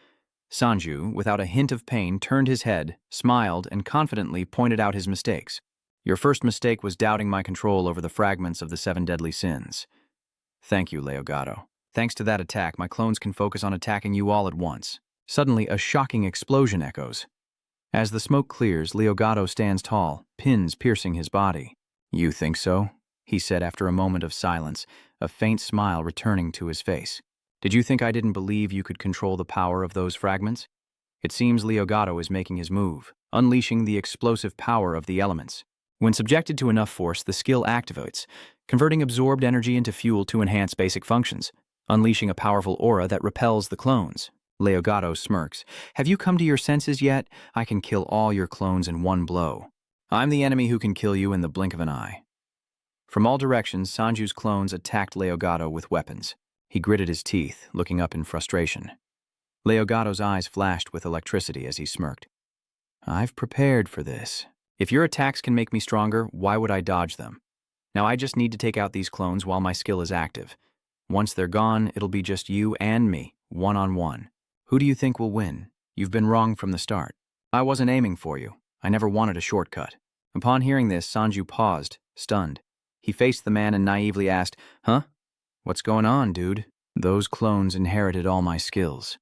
Sanju, without a hint of pain, turned his head, smiled, and confidently pointed out his mistakes. Your first mistake was doubting my control over the fragments of the 7 deadly sins. Thank you, Leogato. Thanks to that attack, my clones can focus on attacking you all at once. Suddenly, a shocking explosion echoes. As the smoke clears, Leogato stands tall, pins piercing his body. You think so? He said after a moment of silence, a faint smile returning to his face. Did you think I didn't believe you could control the power of those fragments? It seems Leogato is making his move, unleashing the explosive power of the elements. When subjected to enough force, the skill activates, converting absorbed energy into fuel to enhance basic functions, unleashing a powerful aura that repels the clones. Leogato smirks. Have you come to your senses yet? I can kill all your clones in one blow. I'm the enemy who can kill you in the blink of an eye. From all directions, Sanju's clones attacked Leogato with weapons. He gritted his teeth, looking up in frustration. Leogato's eyes flashed with electricity as he smirked. I've prepared for this. If your attacks can make me stronger, why would I dodge them? Now I just need to take out these clones while my skill is active. Once they're gone, it'll be just you and me, one-on-one. Who do you think will win? You've been wrong from the start. I wasn't aiming for you. I never wanted a shortcut. Upon hearing this, Sanju paused, stunned. He faced the man and naively asked, Huh? What's going on, dude? Those clones inherited all my skills.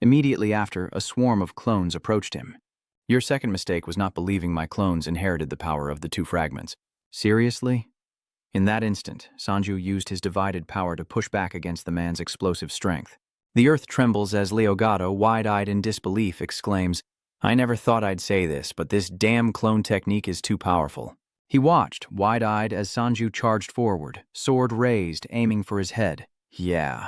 Immediately after, a swarm of clones approached him. Your second mistake was not believing my clones inherited the power of the 2 fragments. Seriously? In that instant, Sanju used his divided power to push back against the man's explosive strength. The earth trembles as Leogato, wide-eyed in disbelief, exclaims, I never thought I'd say this, but this damn clone technique is too powerful. He watched, wide-eyed, as Sanju charged forward, sword raised, aiming for his head. Yeah,